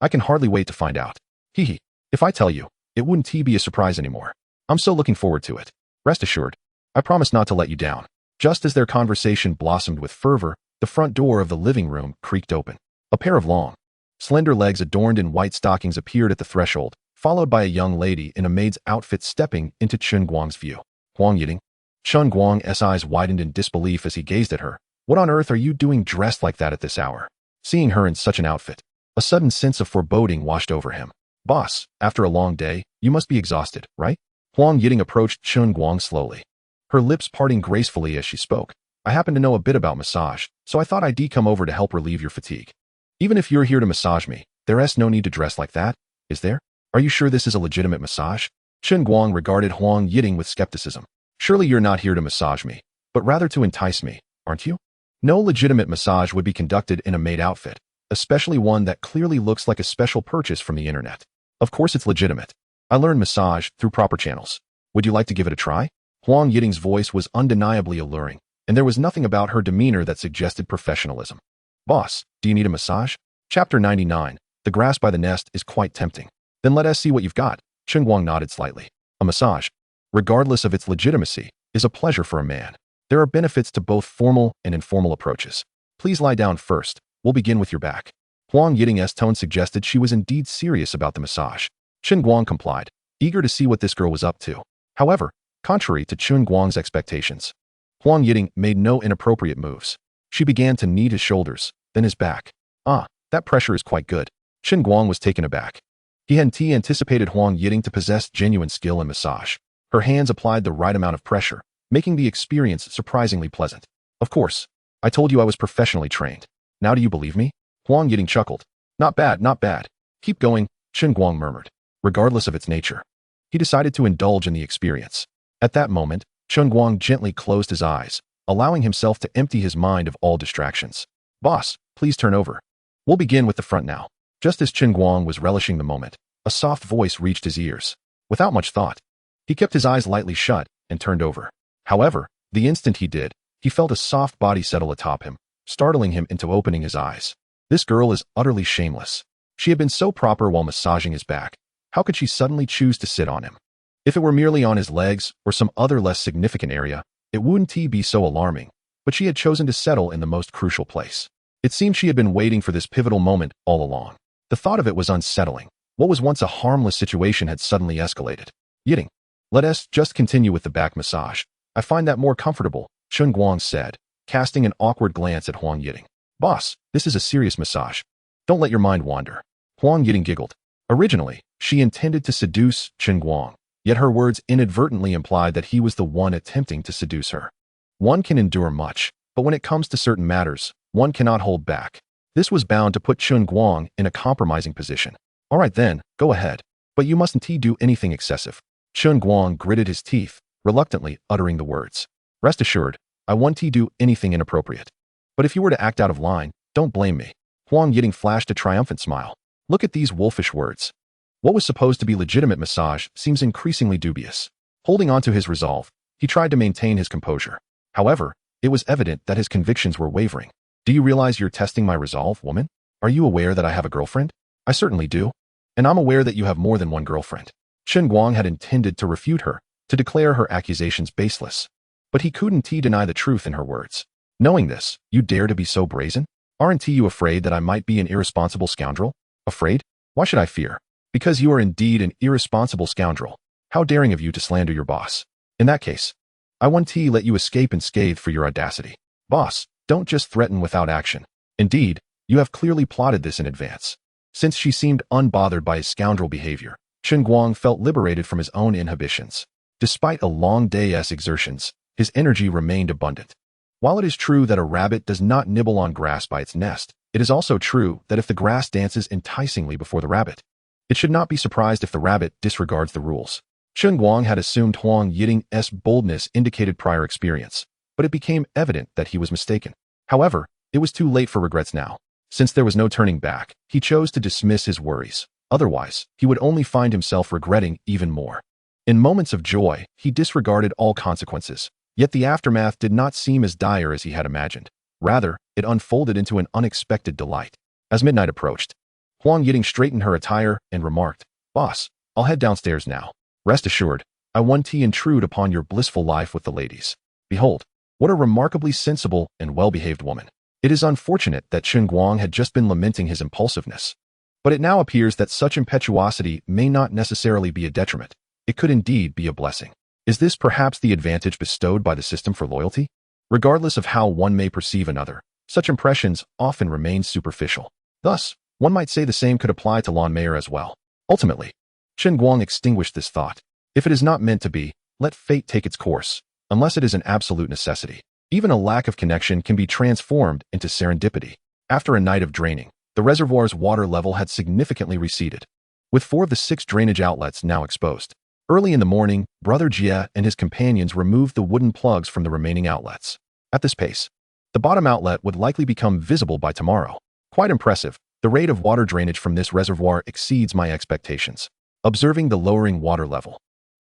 I can hardly wait to find out. Hee. If I tell you, it wouldn't be a surprise anymore. I'm so looking forward to it. Rest assured, I promise not to let you down. Just as their conversation blossomed with fervor, the front door of the living room creaked open. A pair of long, slender legs adorned in white stockings appeared at the threshold, followed by a young lady in a maid's outfit stepping into Chen Guang's view. Guang Yiting. Chen Guang's eyes widened in disbelief as he gazed at her. What on earth are you doing dressed like that at this hour? Seeing her in such an outfit, a sudden sense of foreboding washed over him. Boss, after a long day, you must be exhausted, right? Guang Yiting approached Chen Guang slowly, her lips parting gracefully as she spoke. I happen to know a bit about massage, so I thought I'd come over to help relieve your fatigue. Even if you're here to massage me, there's no need to dress like that, is there? Are you sure this is a legitimate massage? Chen Guang regarded Huang Yiting with skepticism. Surely you're not here to massage me, but rather to entice me, aren't you? No legitimate massage would be conducted in a maid outfit, especially one that clearly looks like a special purchase from the internet. Of course it's legitimate. I learned massage through proper channels. Would you like to give it a try? Huang Yiting's voice was undeniably alluring, and there was nothing about her demeanor that suggested professionalism. Boss, do you need a massage? Chapter 99. The grass by the nest is quite tempting. Then let us see what you've got. Chen Guang nodded slightly. A massage, regardless of its legitimacy, is a pleasure for a man. There are benefits to both formal and informal approaches. Please lie down first. We'll begin with your back. Huang Yiting's tone suggested she was indeed serious about the massage. Chen Guang complied, eager to see what this girl was up to. However, contrary to Chen Guang's expectations, Huang Yiting made no inappropriate moves. She began to knead his shoulders, then his back. Ah, that pressure is quite good. Chen Guang was taken aback. He hadn't anticipated Huang Yiting to possess genuine skill in massage. Her hands applied the right amount of pressure, making the experience surprisingly pleasant. Of course, I told you I was professionally trained. Now do you believe me? Huang Yiting chuckled. Not bad, not bad. Keep going, Chen Guang murmured. Regardless of its nature, he decided to indulge in the experience. At that moment, Chen Guang gently closed his eyes, allowing himself to empty his mind of all distractions. Boss, please turn over. We'll begin with the front now. Just as Chen Guang was relishing the moment, a soft voice reached his ears. Without much thought, he kept his eyes lightly shut and turned over. However, the instant he did, he felt a soft body settle atop him, startling him into opening his eyes. This girl is utterly shameless. She had been so proper while massaging his back. How could she suddenly choose to sit on him? If it were merely on his legs or some other less significant area, it wouldn't be so alarming, but she had chosen to settle in the most crucial place. It seemed she had been waiting for this pivotal moment all along. The thought of it was unsettling. What was once a harmless situation had suddenly escalated. Yiting, let us just continue with the back massage. I find that more comfortable, Chen Guang said, casting an awkward glance at Huang Yiting. Boss, this is a serious massage. Don't let your mind wander. Huang Yiting giggled. Originally, she intended to seduce Chen Guang, yet her words inadvertently implied that he was the one attempting to seduce her. One can endure much, but when it comes to certain matters, one cannot hold back. This was bound to put Chen Guang in a compromising position. All right then, go ahead, but you mustn't do anything excessive. Chen Guang gritted his teeth, reluctantly uttering the words. Rest assured, I won't do anything inappropriate. But if you were to act out of line, don't blame me. Huang Yiting flashed a triumphant smile. Look at these wolfish words. What was supposed to be legitimate massage seems increasingly dubious. Holding on to his resolve, he tried to maintain his composure. However, it was evident that his convictions were wavering. Do you realize you're testing my resolve, woman? Are you aware that I have a girlfriend? I certainly do. And I'm aware that you have more than one girlfriend. Chen Guang had intended to refute her, to declare her accusations baseless. But he couldn't deny the truth in her words. Knowing this, you dare to be so brazen? Aren't you afraid that I might be an irresponsible scoundrel? Afraid? Why should I fear? Because you are indeed an irresponsible scoundrel. How daring of you to slander your boss. In that case, I won't let you escape unscathed for your audacity. Boss, don't just threaten without action. Indeed, you have clearly plotted this in advance. Since she seemed unbothered by his scoundrel behavior, Chen Guang felt liberated from his own inhibitions. Despite a long day's exertions, his energy remained abundant. While it is true that a rabbit does not nibble on grass by its nest, it is also true that if the grass dances enticingly before the rabbit, it should not be surprised if the rabbit disregards the rules. Chen Guang had assumed Huang Yiding's boldness indicated prior experience, but it became evident that he was mistaken. However, it was too late for regrets now. Since there was no turning back, he chose to dismiss his worries. Otherwise, he would only find himself regretting even more. In moments of joy, he disregarded all consequences. Yet the aftermath did not seem as dire as he had imagined. Rather, it unfolded into an unexpected delight. As midnight approached, Huang Yiding straightened her attire and remarked, "Boss, I'll head downstairs now. Rest assured, I won't intrude upon your blissful life with the ladies. Behold, what a remarkably sensible and well-behaved woman." It is unfortunate that Chen Guang had just been lamenting his impulsiveness. But it now appears that such impetuosity may not necessarily be a detriment. It could indeed be a blessing. Is this perhaps the advantage bestowed by the system for loyalty? Regardless of how one may perceive another, such impressions often remain superficial. Thus, one might say the same could apply to Lan Meyer as well. Ultimately, Chen Guang extinguished this thought. If it is not meant to be, let fate take its course, unless it is an absolute necessity. Even a lack of connection can be transformed into serendipity. After a night of draining, the reservoir's water level had significantly receded, with 4 of the 6 drainage outlets now exposed. Early in the morning, Brother Jie and his companions removed the wooden plugs from the remaining outlets. At this pace, the bottom outlet would likely become visible by tomorrow. Quite impressive, the rate of water drainage from this reservoir exceeds my expectations. Observing the lowering water level,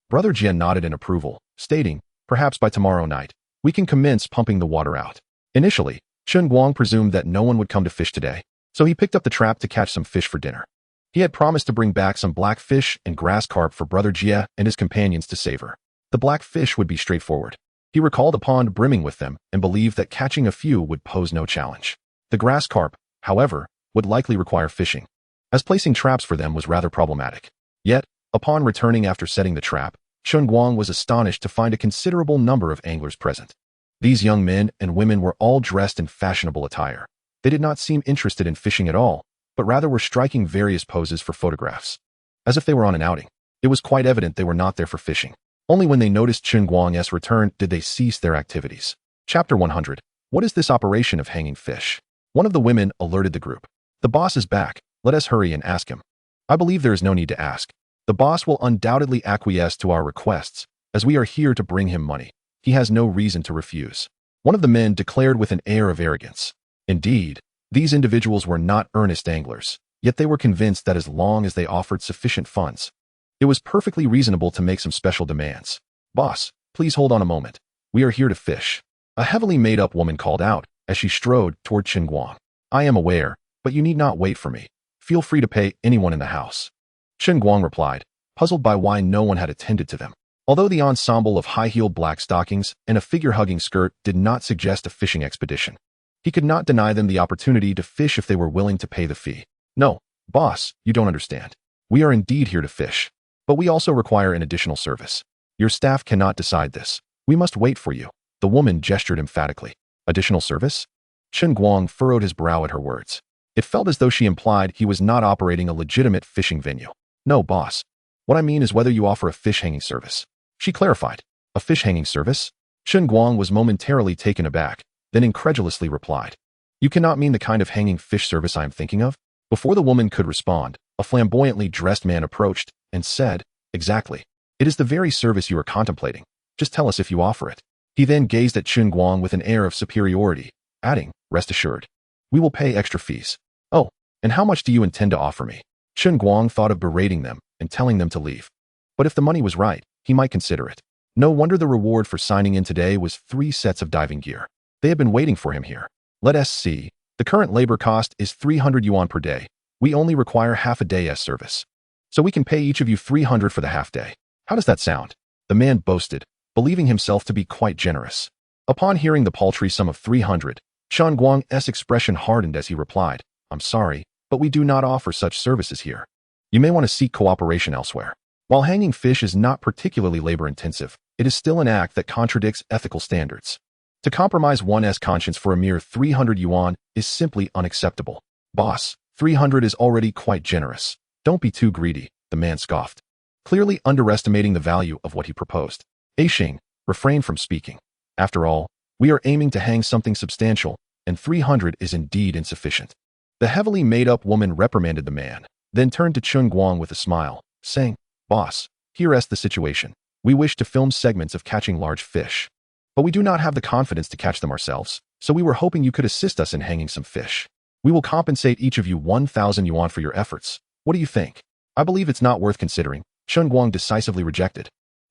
Brother Jie nodded in approval, stating, "Perhaps by tomorrow night, we can commence pumping the water out." Initially, Chen Guang presumed that no one would come to fish today, so he picked up the trap to catch some fish for dinner. He had promised to bring back some black fish and grass carp for Brother Jie and his companions to savor. The black fish would be straightforward. He recalled a pond brimming with them and believed that catching a few would pose no challenge. The grass carp, however, would likely require fishing, as placing traps for them was rather problematic. Yet, upon returning after setting the trap, Chen Guang was astonished to find a considerable number of anglers present. These young men and women were all dressed in fashionable attire. They did not seem interested in fishing at all, but rather were striking various poses for photographs. As if they were on an outing. It was quite evident they were not there for fishing. Only when they noticed Chen Guang's return did they cease their activities. Chapter 100. What is this operation of hanging fish? One of the women alerted the group. "The boss is back. Let us hurry and ask him." I believe there is no need to ask. The boss will undoubtedly acquiesce to our requests, as we are here to bring him money. He has no reason to refuse. One of the men declared with an air of arrogance. Indeed, these individuals were not earnest anglers, yet they were convinced that as long as they offered sufficient funds, it was perfectly reasonable to make some special demands. "Boss, please hold on a moment. We are here to fish," a heavily made-up woman called out as she strode toward Chen Guang. "I am aware, but you need not wait for me. Feel free to pay anyone in the house." Chen Guang replied, puzzled by why no one had attended to them. Although the ensemble of high-heeled black stockings and a figure-hugging skirt did not suggest a fishing expedition, he could not deny them the opportunity to fish if they were willing to pay the fee. "No, boss, you don't understand. We are indeed here to fish, but we also require an additional service. Your staff cannot decide this. We must wait for you." The woman gestured emphatically. "Additional service?" Chen Guang furrowed his brow at her words. It felt as though she implied he was not operating a legitimate fishing venue. "No, boss. What I mean is whether you offer a fish hanging service." She clarified. "A fish hanging service?" Chen Guang was momentarily taken aback, then incredulously replied. "You cannot mean the kind of hanging fish service I am thinking of?" Before the woman could respond, a flamboyantly dressed man approached and said, "Exactly. It is the very service you are contemplating. Just tell us if you offer it." He then gazed at Chen Guang with an air of superiority, adding, "Rest assured, we will pay extra fees." "Oh, and how much do you intend to offer me?" Chen Guang thought of berating them and telling them to leave. But if the money was right, he might consider it. No wonder the reward for signing in today was 3 sets of diving gear. They had been waiting for him here. "Let us see. The current labor cost is 300 yuan per day. We only require half a day's service. So we can pay each of you 300 for the half day. How does that sound?" The man boasted, believing himself to be quite generous. Upon hearing the paltry sum of 300, Chen Guang's expression hardened as he replied, "I'm sorry, but we do not offer such services here." You may want to seek cooperation elsewhere. While hanging fish is not particularly labor-intensive, it is still an act that contradicts ethical standards. To compromise one's conscience for a mere 300 yuan is simply unacceptable. Boss, 300 is already quite generous. Don't be too greedy, the man scoffed, clearly underestimating the value of what he proposed. Aixing refrained from speaking. After all, we are aiming to hang something substantial, and 300 is indeed insufficient. The heavily made-up woman reprimanded the man, then turned to Chen Guang with a smile, saying, Boss, here's the situation. We wish to film segments of catching large fish, but we do not have the confidence to catch them ourselves, so we were hoping you could assist us in hanging some fish. We will compensate each of you 1,000 yuan for your efforts. What do you think? I believe it's not worth considering, Chen Guang decisively rejected.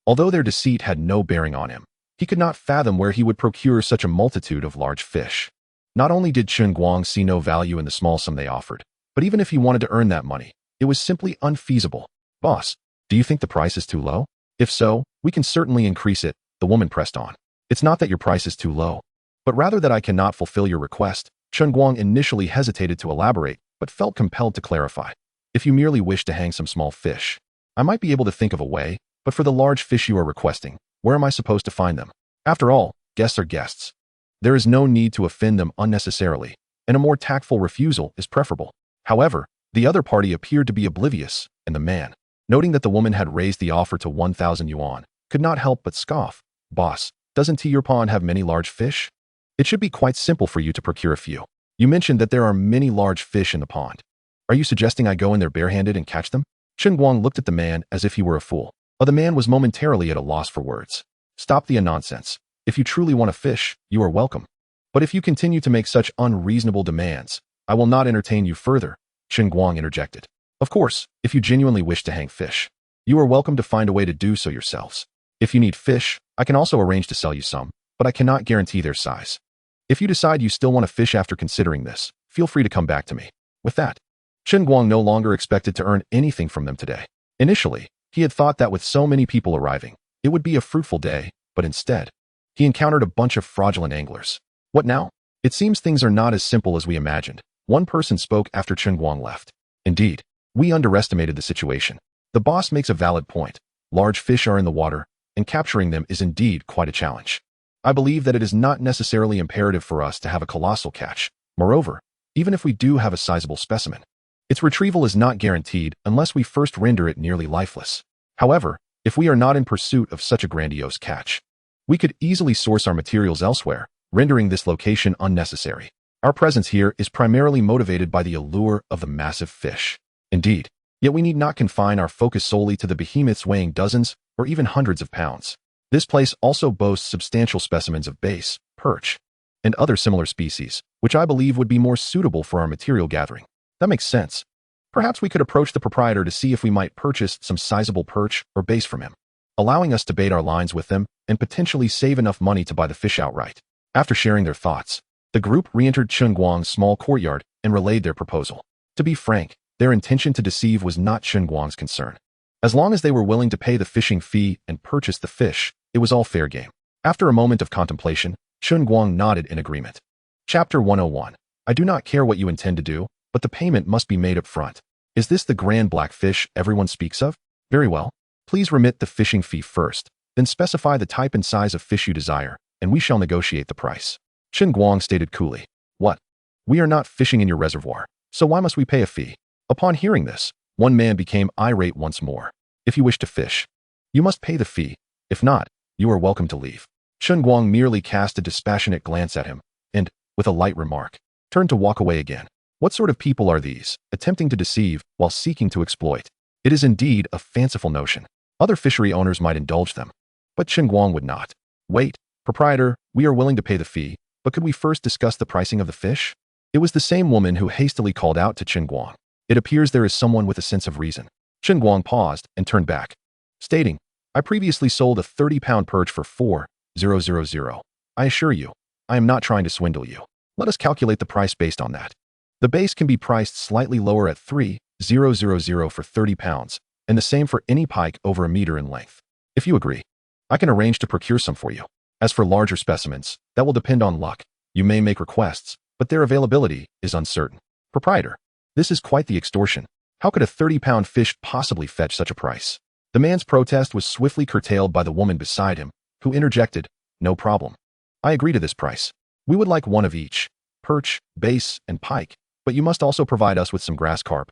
Although their deceit had no bearing on him, he could not fathom where he would procure such a multitude of large fish. Not only did Chen Guang see no value in the small sum they offered, but even if he wanted to earn that money, it was simply unfeasible. Boss, do you think the price is too low? If so, we can certainly increase it, the woman pressed on. It's not that your price is too low, but rather that I cannot fulfill your request. Chen Guang initially hesitated to elaborate, but felt compelled to clarify. If you merely wish to hang some small fish, I might be able to think of a way, but for the large fish you are requesting, where am I supposed to find them? After all, guests are guests. There is no need to offend them unnecessarily, and a more tactful refusal is preferable. However, the other party appeared to be oblivious, and the man, noting that the woman had raised the offer to 1,000 yuan, could not help but scoff. Boss, doesn't your pond have many large fish? It should be quite simple for you to procure a few. You mentioned that there are many large fish in the pond. Are you suggesting I go in there barehanded and catch them? Chen Guang looked at the man as if he were a fool. The man was momentarily at a loss for words. Stop the nonsense. If you truly want to fish, you are welcome. But if you continue to make such unreasonable demands, I will not entertain you further, Chen Guang interjected. Of course, if you genuinely wish to hang fish, you are welcome to find a way to do so yourselves. If you need fish, I can also arrange to sell you some, but I cannot guarantee their size. If you decide you still want to fish after considering this, feel free to come back to me. With that, Chen Guang no longer expected to earn anything from them today. Initially, he had thought that with so many people arriving, it would be a fruitful day, but instead, he encountered a bunch of fraudulent anglers. What now? It seems things are not as simple as we imagined. One person spoke after Chen Guang left. Indeed, we underestimated the situation. The boss makes a valid point. Large fish are in the water, and capturing them is indeed quite a challenge. I believe that it is not necessarily imperative for us to have a colossal catch. Moreover, even if we do have a sizable specimen, its retrieval is not guaranteed unless we first render it nearly lifeless. However, if we are not in pursuit of such a grandiose catch, we could easily source our materials elsewhere, rendering this location unnecessary. Our presence here is primarily motivated by the allure of the massive fish. Indeed, yet we need not confine our focus solely to the behemoths weighing dozens or even hundreds of pounds. This place also boasts substantial specimens of bass, perch, and other similar species, which I believe would be more suitable for our material gathering. That makes sense. Perhaps we could approach the proprietor to see if we might purchase some sizable perch or bass from him, allowing us to bait our lines with them and potentially save enough money to buy the fish outright. After sharing their thoughts, the group re-entered Chen Guang's small courtyard and relayed their proposal. To be frank, their intention to deceive was not Chen Guang's concern. As long as they were willing to pay the fishing fee and purchase the fish, it was all fair game. After a moment of contemplation, Chen Guang nodded in agreement. Chapter 101. I do not care what you intend to do, but the payment must be made up front. Is this the grand blackfish everyone speaks of? Very well. Please remit the fishing fee first, then specify the type and size of fish you desire, and we shall negotiate the price. Chen Guang stated coolly. What? We are not fishing in your reservoir, so why must we pay a fee? Upon hearing this, one man became irate once more. If you wish to fish, you must pay the fee. If not, you are welcome to leave. Chen Guang merely cast a dispassionate glance at him, and, with a light remark, turned to walk away again. What sort of people are these, attempting to deceive while seeking to exploit? It is indeed a fanciful notion. Other fishery owners might indulge them, but Chen Guang would not. Wait, proprietor, we are willing to pay the fee, but could we first discuss the pricing of the fish? It was the same woman who hastily called out to Chen Guang. It appears there is someone with a sense of reason. Chen Guang paused and turned back, stating, I previously sold a 30-pound perch for 4,000. I assure you, I am not trying to swindle you. Let us calculate the price based on that. The base can be priced slightly lower at 3,000 for 30 pounds, and the same for any pike over a meter in length. If you agree, I can arrange to procure some for you. As for larger specimens, that will depend on luck. You may make requests, but their availability is uncertain. Proprietor, this is quite the extortion. How could a 30-pound fish possibly fetch such a price? The man's protest was swiftly curtailed by the woman beside him, who interjected, "No problem. I agree to this price. We would like one of each, perch, bass, and pike, but you must also provide us with some grass carp,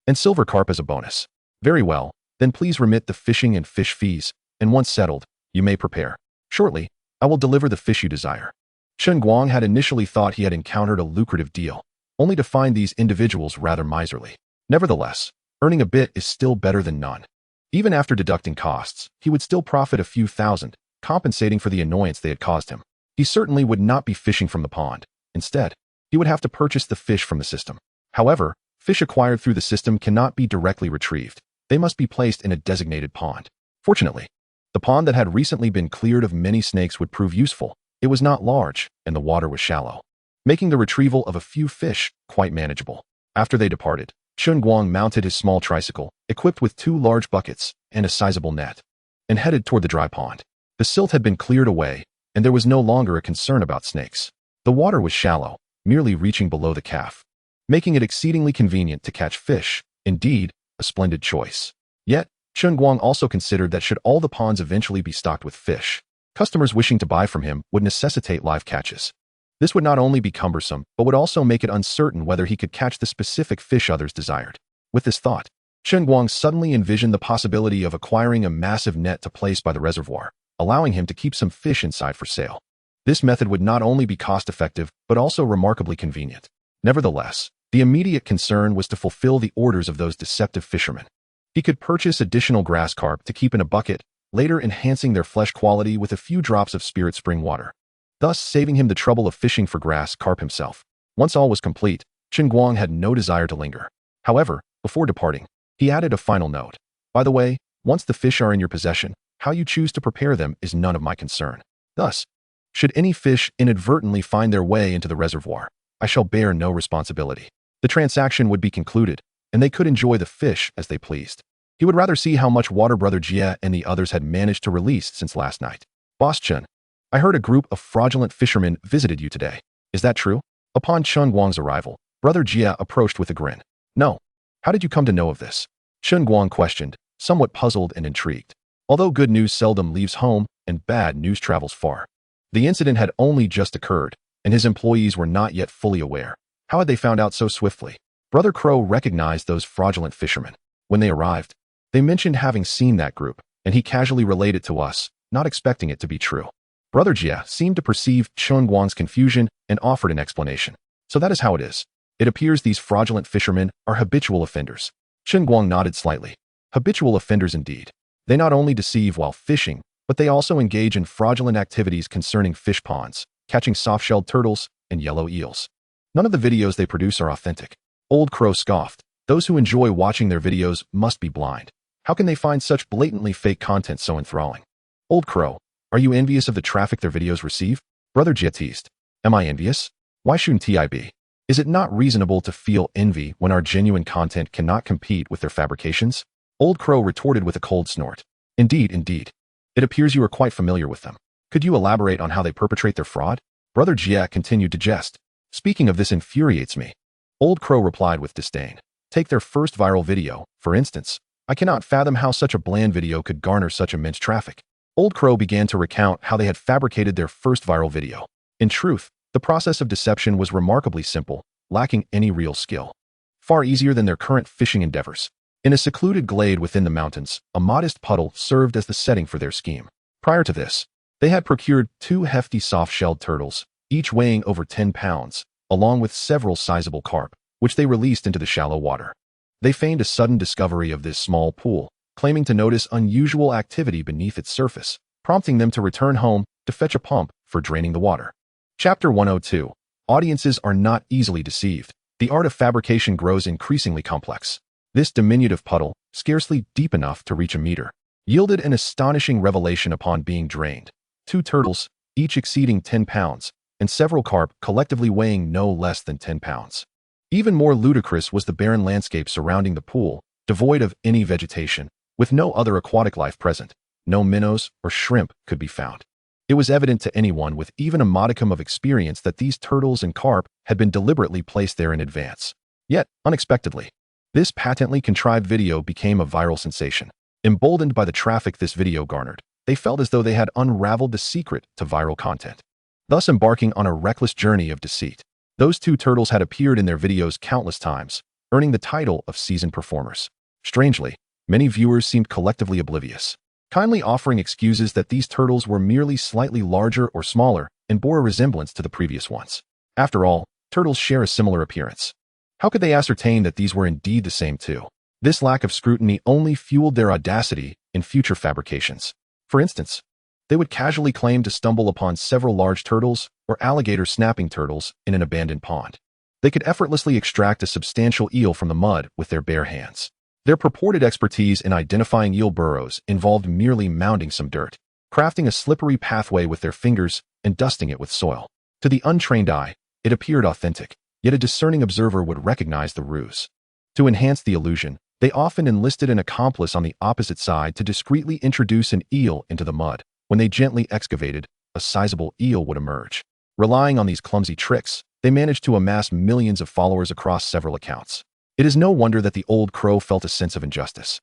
and silver carp as a bonus." "Very well, then please remit the fishing and fish fees, and once settled, you may prepare. Shortly, I will deliver the fish you desire." Chen Guang had initially thought he had encountered a lucrative deal, only to find these individuals rather miserly. Nevertheless, earning a bit is still better than none. Even after deducting costs, he would still profit a few thousand, compensating for the annoyance they had caused him. He certainly would not be fishing from the pond. Instead, he would have to purchase the fish from the system. However, fish acquired through the system cannot be directly retrieved. They must be placed in a designated pond. Fortunately, the pond that had recently been cleared of many snakes would prove useful. It was not large, and the water was shallow, making the retrieval of a few fish quite manageable. After they departed, Chen Guang mounted his small tricycle, equipped with 2 large buckets and a sizable net, and headed toward the dry pond. The silt had been cleared away, and there was no longer a concern about snakes. The water was shallow, merely reaching below the calf, making it exceedingly convenient to catch fish. Indeed, a splendid choice. Yet, Chen Guang also considered that should all the ponds eventually be stocked with fish, customers wishing to buy from him would necessitate live catches. This would not only be cumbersome, but would also make it uncertain whether he could catch the specific fish others desired. With this thought, Chen Guang suddenly envisioned the possibility of acquiring a massive net to place by the reservoir, allowing him to keep some fish inside for sale. This method would not only be cost-effective, but also remarkably convenient. Nevertheless, the immediate concern was to fulfill the orders of those deceptive fishermen. He could purchase additional grass carp to keep in a bucket, later enhancing their flesh quality with a few drops of spirit spring water, thus saving him the trouble of fishing for grass carp himself. Once all was complete, Chen Guang had no desire to linger. However, before departing, he added a final note. "By the way, once the fish are in your possession, how you choose to prepare them is none of my concern. Thus, should any fish inadvertently find their way into the reservoir, I shall bear no responsibility." The transaction would be concluded, and they could enjoy the fish as they pleased. He would rather see how much water Brother Jie and the others had managed to release since last night. "Boss Chen, I heard a group of fraudulent fishermen visited you today. Is that true?" Upon Chen Guang's arrival, Brother Jie approached with a grin. "No. How did you come to know of this?" Chen Guang questioned, somewhat puzzled and intrigued. Although good news seldom leaves home and bad news travels far, the incident had only just occurred, and his employees were not yet fully aware. How had they found out so swiftly? Brother Crow recognized those fraudulent fishermen. When they arrived, they mentioned having seen that group, and he casually relayed it to us, not expecting it to be true. Brother Jie seemed to perceive Chen Guang's confusion and offered an explanation. "So that is how it is. It appears these fraudulent fishermen are habitual offenders." Chen Guang nodded slightly. Habitual offenders indeed. They not only deceive while fishing, but they also engage in fraudulent activities concerning fish ponds, catching soft-shelled turtles and yellow eels. None of the videos they produce are authentic. Old Crow scoffed. Those who enjoy watching their videos must be blind. How can they find such blatantly fake content so enthralling? Old Crow, are you envious of the traffic their videos receive? Brother Jie teased. Am I envious? Why shouldn't I be? Is it not reasonable to feel envy when our genuine content cannot compete with their fabrications? Old Crow retorted with a cold snort. Indeed, indeed. It appears you are quite familiar with them. Could you elaborate on how they perpetrate their fraud? Brother Jie continued to jest. Speaking of this infuriates me. Old Crow replied with disdain. Take their first viral video, for instance. I cannot fathom how such a bland video could garner such immense traffic. Old Crow began to recount how they had fabricated their first viral video. In truth, the process of deception was remarkably simple, lacking any real skill. Far easier than their current fishing endeavors. In a secluded glade within the mountains, a modest puddle served as the setting for their scheme. Prior to this, they had procured 2 hefty soft-shelled turtles, each weighing over 10 pounds, along with several sizable carp, which they released into the shallow water. They feigned a sudden discovery of this small pool, claiming to notice unusual activity beneath its surface, prompting them to return home to fetch a pump for draining the water. Chapter 102. Audiences are not easily deceived. The art of fabrication grows increasingly complex. This diminutive puddle, scarcely deep enough to reach a meter, yielded an astonishing revelation upon being drained. 2 turtles, each exceeding 10 pounds, and several carp collectively weighing no less than 10 pounds. Even more ludicrous was the barren landscape surrounding the pool, devoid of any vegetation, with no other aquatic life present. No minnows or shrimp could be found. It was evident to anyone with even a modicum of experience that these turtles and carp had been deliberately placed there in advance. Yet, unexpectedly, This patently contrived video became a viral sensation. Emboldened by the traffic this video garnered, they felt as though they had unraveled the secret to viral content, thus embarking on a reckless journey of deceit. Those two turtles had appeared in their videos countless times, earning the title of seasoned performers. Strangely, many viewers seemed collectively oblivious, kindly offering excuses that these turtles were merely slightly larger or smaller and bore a resemblance to the previous ones. After all, turtles share a similar appearance. How could they ascertain that these were indeed the same two? This lack of scrutiny only fueled their audacity in future fabrications. For instance, they would casually claim to stumble upon several large turtles or alligator snapping turtles in an abandoned pond. They could effortlessly extract a substantial eel from the mud with their bare hands. Their purported expertise in identifying eel burrows involved merely mounding some dirt, crafting a slippery pathway with their fingers, and dusting it with soil. To the untrained eye, it appeared authentic, yet a discerning observer would recognize the ruse. To enhance the illusion, they often enlisted an accomplice on the opposite side to discreetly introduce an eel into the mud. When they gently excavated, a sizable eel would emerge. Relying on these clumsy tricks, they managed to amass millions of followers across several accounts. It is no wonder that the old crow felt a sense of injustice.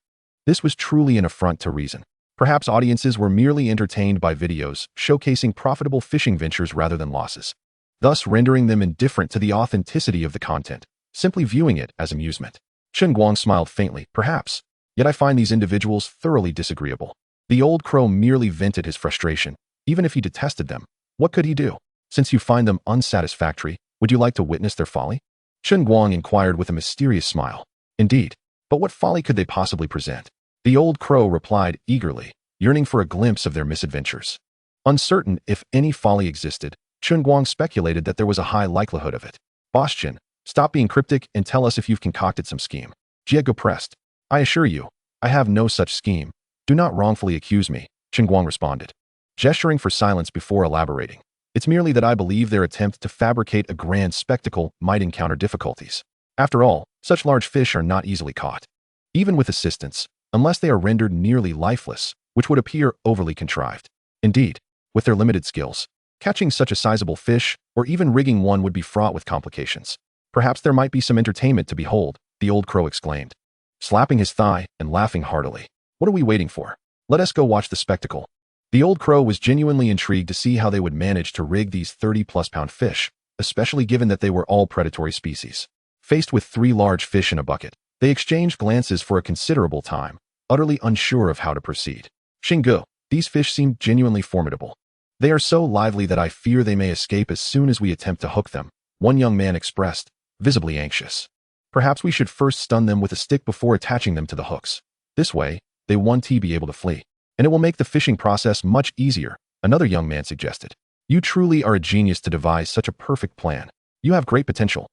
This was truly an affront to reason. Perhaps audiences were merely entertained by videos showcasing profitable fishing ventures rather than losses, thus rendering them indifferent to the authenticity of the content, simply viewing it as amusement. Chen Guang smiled faintly, perhaps, yet I find these individuals thoroughly disagreeable. The old crow merely vented his frustration. Even if he detested them, what could he do? Since you find them unsatisfactory, would you like to witness their folly? Chen Guang inquired with a mysterious smile. Indeed, but what folly could they possibly present? The old crow replied eagerly, yearning for a glimpse of their misadventures. Uncertain if any folly existed, Chen Guang speculated that there was a high likelihood of it. Boss Chen, stop being cryptic and tell us if you've concocted some scheme. Jiego pressed. I assure you, I have no such scheme. Do not wrongfully accuse me, Chen Guang responded, gesturing for silence before elaborating. It's merely that I believe their attempt to fabricate a grand spectacle might encounter difficulties. After all, such large fish are not easily caught, even with assistance, unless they are rendered nearly lifeless, which would appear overly contrived. Indeed, with their limited skills, catching such a sizable fish, or even rigging one would be fraught with complications. Perhaps there might be some entertainment to behold, the old crow exclaimed, slapping his thigh and laughing heartily. What are we waiting for? Let us go watch the spectacle. The old crow was genuinely intrigued to see how they would manage to rig these 30-plus pound fish, especially given that they were all predatory species. Faced with 3 large fish in a bucket, they exchanged glances for a considerable time, utterly unsure of how to proceed. Xinggu, these fish seem genuinely formidable. They are so lively that I fear they may escape as soon as we attempt to hook them, one young man expressed, visibly anxious. Perhaps we should first stun them with a stick before attaching them to the hooks. This way, they won't be able to flee, and it will make the fishing process much easier, another young man suggested. You truly are a genius to devise such a perfect plan. You have great potential.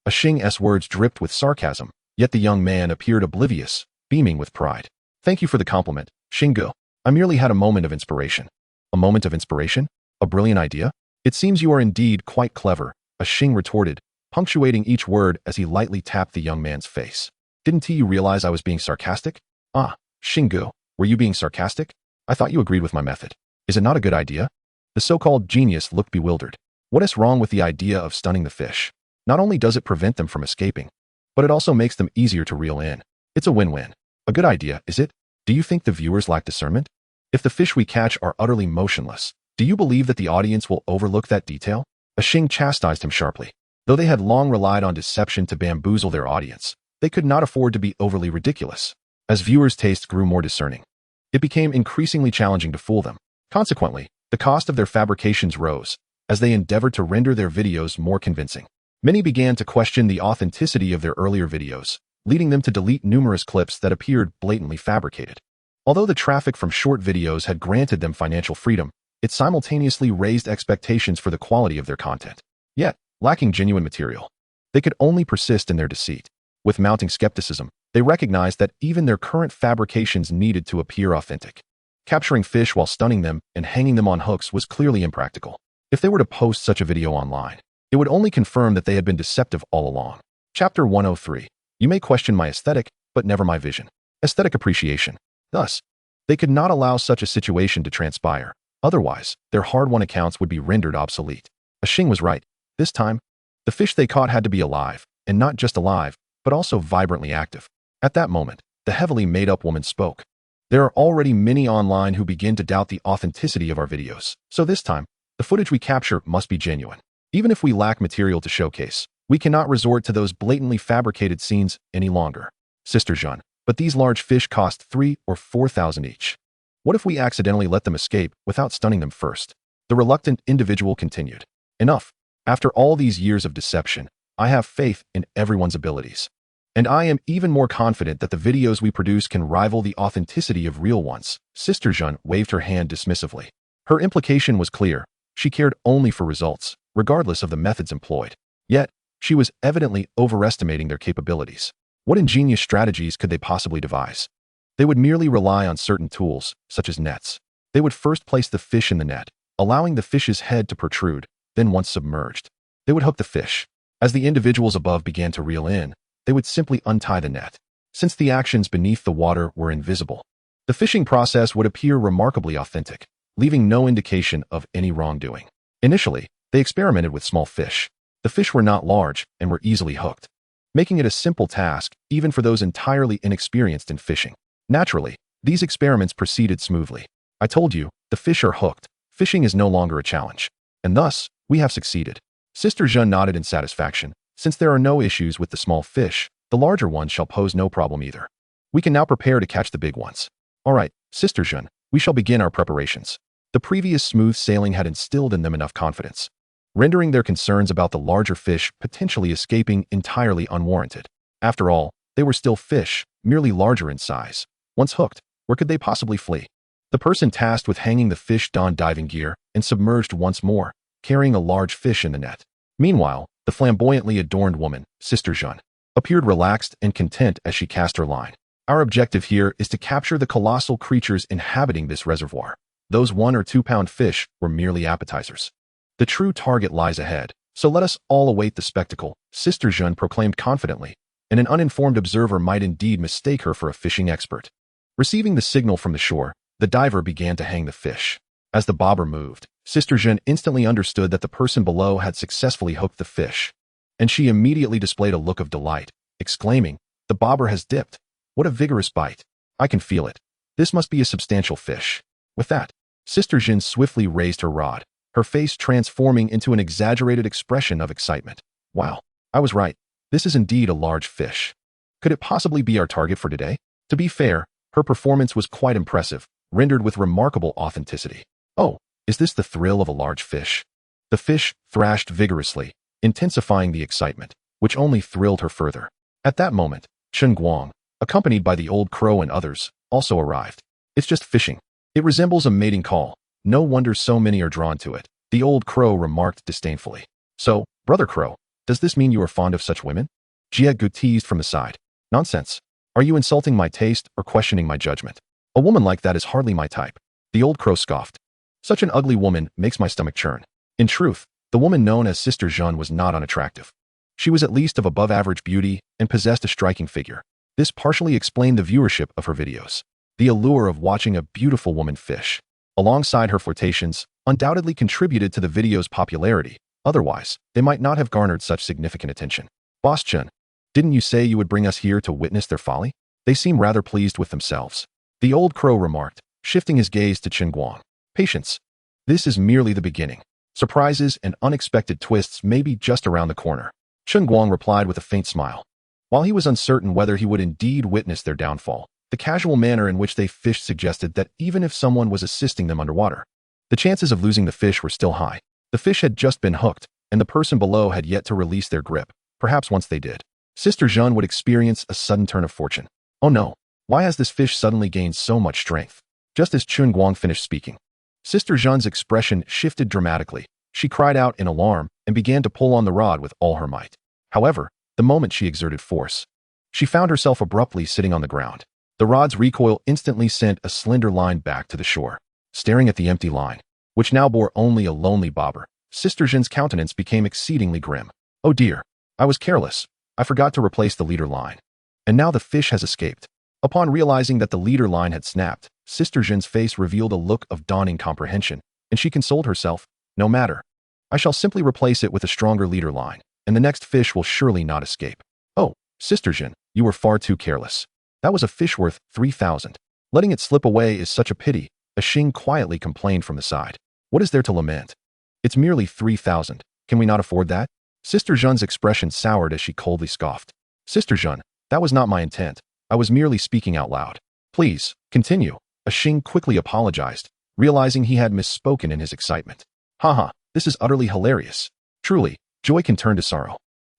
A Xing's words dripped with sarcasm, yet the young man appeared oblivious, beaming with pride. Thank you for the compliment, Xinggu. I merely had a moment of inspiration. A moment of inspiration? A brilliant idea? It seems you are indeed quite clever, a Xing retorted, punctuating each word as he lightly tapped the young man's face. Didn't you realize I was being sarcastic? Ah, Xinggu, were you being sarcastic? I thought you agreed with my method. Is it not a good idea? The so-called genius looked bewildered. What is wrong with the idea of stunning the fish? Not only does it prevent them from escaping, but it also makes them easier to reel in. It's a win-win. A good idea, is it? Do you think the viewers lack discernment? If the fish we catch are utterly motionless, do you believe that the audience will overlook that detail? A Xing chastised him sharply. Though they had long relied on deception to bamboozle their audience, they could not afford to be overly ridiculous. As viewers' tastes grew more discerning, it became increasingly challenging to fool them. Consequently, the cost of their fabrications rose, as they endeavored to render their videos more convincing. Many began to question the authenticity of their earlier videos, leading them to delete numerous clips that appeared blatantly fabricated. Although the traffic from short videos had granted them financial freedom, it simultaneously raised expectations for the quality of their content. Yet, lacking genuine material, they could only persist in their deceit. With mounting skepticism, they recognized that even their current fabrications needed to appear authentic. Capturing fish while stunning them and hanging them on hooks was clearly impractical. If they were to post such a video online, it would only confirm that they had been deceptive all along. Chapter 103. You may question my aesthetic, but never my vision. Aesthetic appreciation. Thus, they could not allow such a situation to transpire. Otherwise, their hard-won accounts would be rendered obsolete. A Xing was right. This time, the fish they caught had to be alive, and not just alive, but also vibrantly active. At that moment, the heavily made-up woman spoke. There are already many online who begin to doubt the authenticity of our videos, so this time, the footage we capture must be genuine. Even if we lack material to showcase, we cannot resort to those blatantly fabricated scenes any longer. Sister Jean, but these large fish cost 3 or 4,000 each. What if we accidentally let them escape without stunning them first? The reluctant individual continued. Enough. After all these years of deception, I have faith in everyone's abilities. And I am even more confident that the videos we produce can rival the authenticity of real ones. Sister Jean waved her hand dismissively. Her implication was clear. She cared only for results, regardless of the methods employed. Yet, she was evidently overestimating their capabilities. What ingenious strategies could they possibly devise? They would merely rely on certain tools, such as nets. They would first place the fish in the net, allowing the fish's head to protrude, then once submerged, they would hook the fish. As the individuals above began to reel in, they would simply untie the net. Since the actions beneath the water were invisible, the fishing process would appear remarkably authentic, leaving no indication of any wrongdoing. Initially, they experimented with small fish. The fish were not large and were easily hooked, making it a simple task even for those entirely inexperienced in fishing. Naturally, these experiments proceeded smoothly. I told you, the fish are hooked. Fishing is no longer a challenge. And thus, we have succeeded. Sister Jean nodded in satisfaction. Since there are no issues with the small fish, the larger ones shall pose no problem either. We can now prepare to catch the big ones. All right, Sister Jean, we shall begin our preparations. The previous smooth sailing had instilled in them enough confidence, rendering their concerns about the larger fish potentially escaping entirely unwarranted. After all, they were still fish, merely larger in size. Once hooked, where could they possibly flee? The person tasked with hanging the fish donned diving gear and submerged once more, carrying a large fish in the net. Meanwhile, the flamboyantly adorned woman, Sister Jean, appeared relaxed and content as she cast her line. Our objective here is to capture the colossal creatures inhabiting this reservoir. Those 1 or 2 pound fish were merely appetizers. The true target lies ahead, so let us all await the spectacle, Sister Jean proclaimed confidently, and an uninformed observer might indeed mistake her for a fishing expert. Receiving the signal from the shore, the diver began to hang the fish. As the bobber moved, Sister Jean instantly understood that the person below had successfully hooked the fish, and she immediately displayed a look of delight, exclaiming, "The bobber has dipped. What a vigorous bite. I can feel it. This must be a substantial fish." With that, Sister Jean swiftly raised her rod, her face transforming into an exaggerated expression of excitement. "Wow, I was right. This is indeed a large fish. Could it possibly be our target for today?" To be fair, her performance was quite impressive, rendered with remarkable authenticity. "Oh, is this the thrill of a large fish?" The fish thrashed vigorously, intensifying the excitement, which only thrilled her further. At that moment, Chen Guang, accompanied by the old crow and others, also arrived. "It's just fishing. It resembles a mating call. No wonder so many are drawn to it," the old crow remarked disdainfully. "So, Brother Crow, does this mean you are fond of such women?" Jie Gu teased from the side. "Nonsense. Are you insulting my taste or questioning my judgment? A woman like that is hardly my type." The old crow scoffed. "Such an ugly woman makes my stomach churn." In truth, the woman known as Sister Jean was not unattractive. She was at least of above-average beauty and possessed a striking figure. This partially explained the viewership of her videos. The allure of watching a beautiful woman fish, alongside her flirtations, undoubtedly contributed to the video's popularity. Otherwise, they might not have garnered such significant attention. "Boss Chen, didn't you say you would bring us here to witness their folly? They seem rather pleased with themselves," the old crow remarked, shifting his gaze to Chen Guang. "Patience. This is merely the beginning. Surprises and unexpected twists may be just around the corner." Chen Guang replied with a faint smile. While he was uncertain whether he would indeed witness their downfall, the casual manner in which they fished suggested that even if someone was assisting them underwater, the chances of losing the fish were still high. The fish had just been hooked, and the person below had yet to release their grip. Perhaps once they did, Sister Jean would experience a sudden turn of fortune. "Oh no, why has this fish suddenly gained so much strength?" Just as Chen Guang finished speaking, Sister Jean's expression shifted dramatically. She cried out in alarm and began to pull on the rod with all her might. However, the moment she exerted force, she found herself abruptly sitting on the ground. The rod's recoil instantly sent a slender line back to the shore. Staring at the empty line, which now bore only a lonely bobber, Sister Jean's countenance became exceedingly grim. "Oh dear, I was careless. I forgot to replace the leader line. And now the fish has escaped." Upon realizing that the leader line had snapped, Sister Jean's face revealed a look of dawning comprehension, and she consoled herself, "No matter. I shall simply replace it with a stronger leader line, and the next fish will surely not escape." "Oh, Sister Jin, you were far too careless. That was a fish worth 3,000. Letting it slip away is such a pity, a Xing quietly complained from the side. What is there to lament? It's merely 3,000. Can we not afford that? Sister Zhen's expression soured as she coldly scoffed. Sister Zhen, that was not my intent. I was merely speaking out loud. Please, continue. A Xing quickly apologized, realizing he had misspoken in his excitement. Haha, this is utterly hilarious. Truly, joy can turn to sorrow.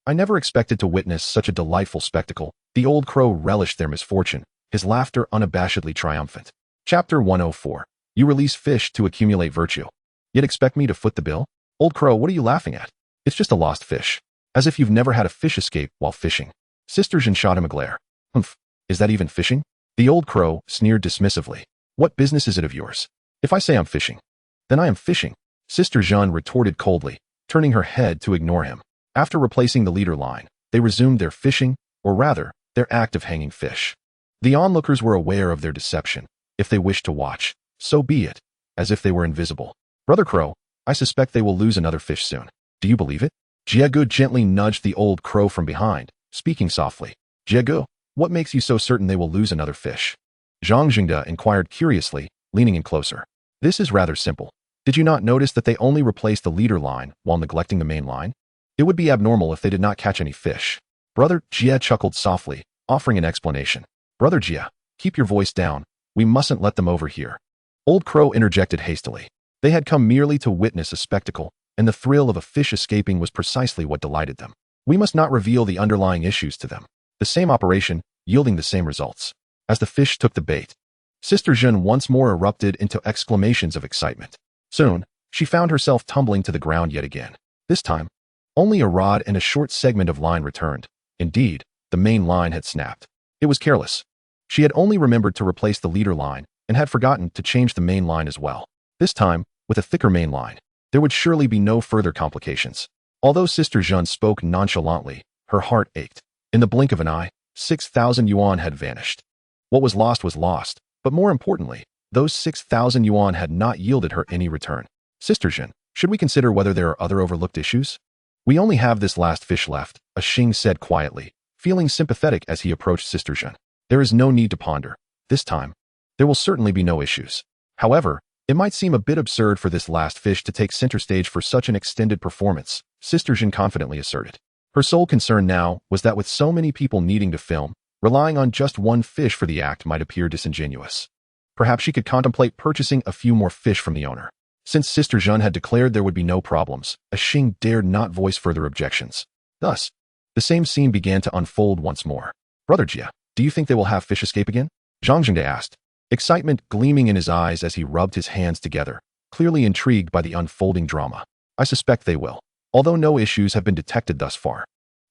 I never expected to witness such a delightful spectacle. The old crow relished their misfortune, his laughter unabashedly triumphant. Chapter 104. You release fish to accumulate virtue. Yet expect me to foot the bill? Old crow, what are you laughing at? It's just a lost fish. As if you've never had a fish escape while fishing. Sister Zhen shot him a glare. Humph, is that even fishing? The old crow sneered dismissively. What business is it of yours? If I say I'm fishing, then I am fishing. Sister Zhen retorted coldly, turning her head to ignore him. After replacing the leader line, they resumed their fishing, or rather, their act of hanging fish. The onlookers were aware of their deception. If they wished to watch, so be it, as if they were invisible. Brother Crow, I suspect they will lose another fish soon. Do you believe it? Jiegu gently nudged the old crow from behind, speaking softly. Jiegu, what makes you so certain they will lose another fish? Zhang Jingde inquired curiously, leaning in closer. This is rather simple. Did you not notice that they only replaced the leader line while neglecting the main line? It would be abnormal if they did not catch any fish. Brother Jie chuckled softly, offering an explanation. Brother Jie, keep your voice down. We mustn't let them overhear. Old Crow interjected hastily. They had come merely to witness a spectacle, and the thrill of a fish escaping was precisely what delighted them. We must not reveal the underlying issues to them. The same operation, yielding the same results. As the fish took the bait, Sister Zhen once more erupted into exclamations of excitement. Soon, she found herself tumbling to the ground yet again. This time, only a rod and a short segment of line returned. Indeed, the main line had snapped. It was careless. She had only remembered to replace the leader line and had forgotten to change the main line as well. This time, with a thicker main line, there would surely be no further complications. Although Sister Zhen spoke nonchalantly, her heart ached. In the blink of an eye, 6,000 yuan had vanished. What was lost, but more importantly, those 6,000 yuan had not yielded her any return. Sister Zhen, should we consider whether there are other overlooked issues? We only have this last fish left, a Xing said quietly, feeling sympathetic as he approached Sister Zhen. There is no need to ponder. This time, there will certainly be no issues. However, it might seem a bit absurd for this last fish to take center stage for such an extended performance, Sister Zhen confidently asserted. Her sole concern now was that with so many people needing to film, relying on just one fish for the act might appear disingenuous. Perhaps she could contemplate purchasing a few more fish from the owner. Since Sister Zhen had declared there would be no problems, a Xing dared not voice further objections. Thus, the same scene began to unfold once more. Brother Jie, do you think they will have fish escape again? Zhang Jingde asked, excitement gleaming in his eyes as he rubbed his hands together, clearly intrigued by the unfolding drama. I suspect they will, although no issues have been detected thus far.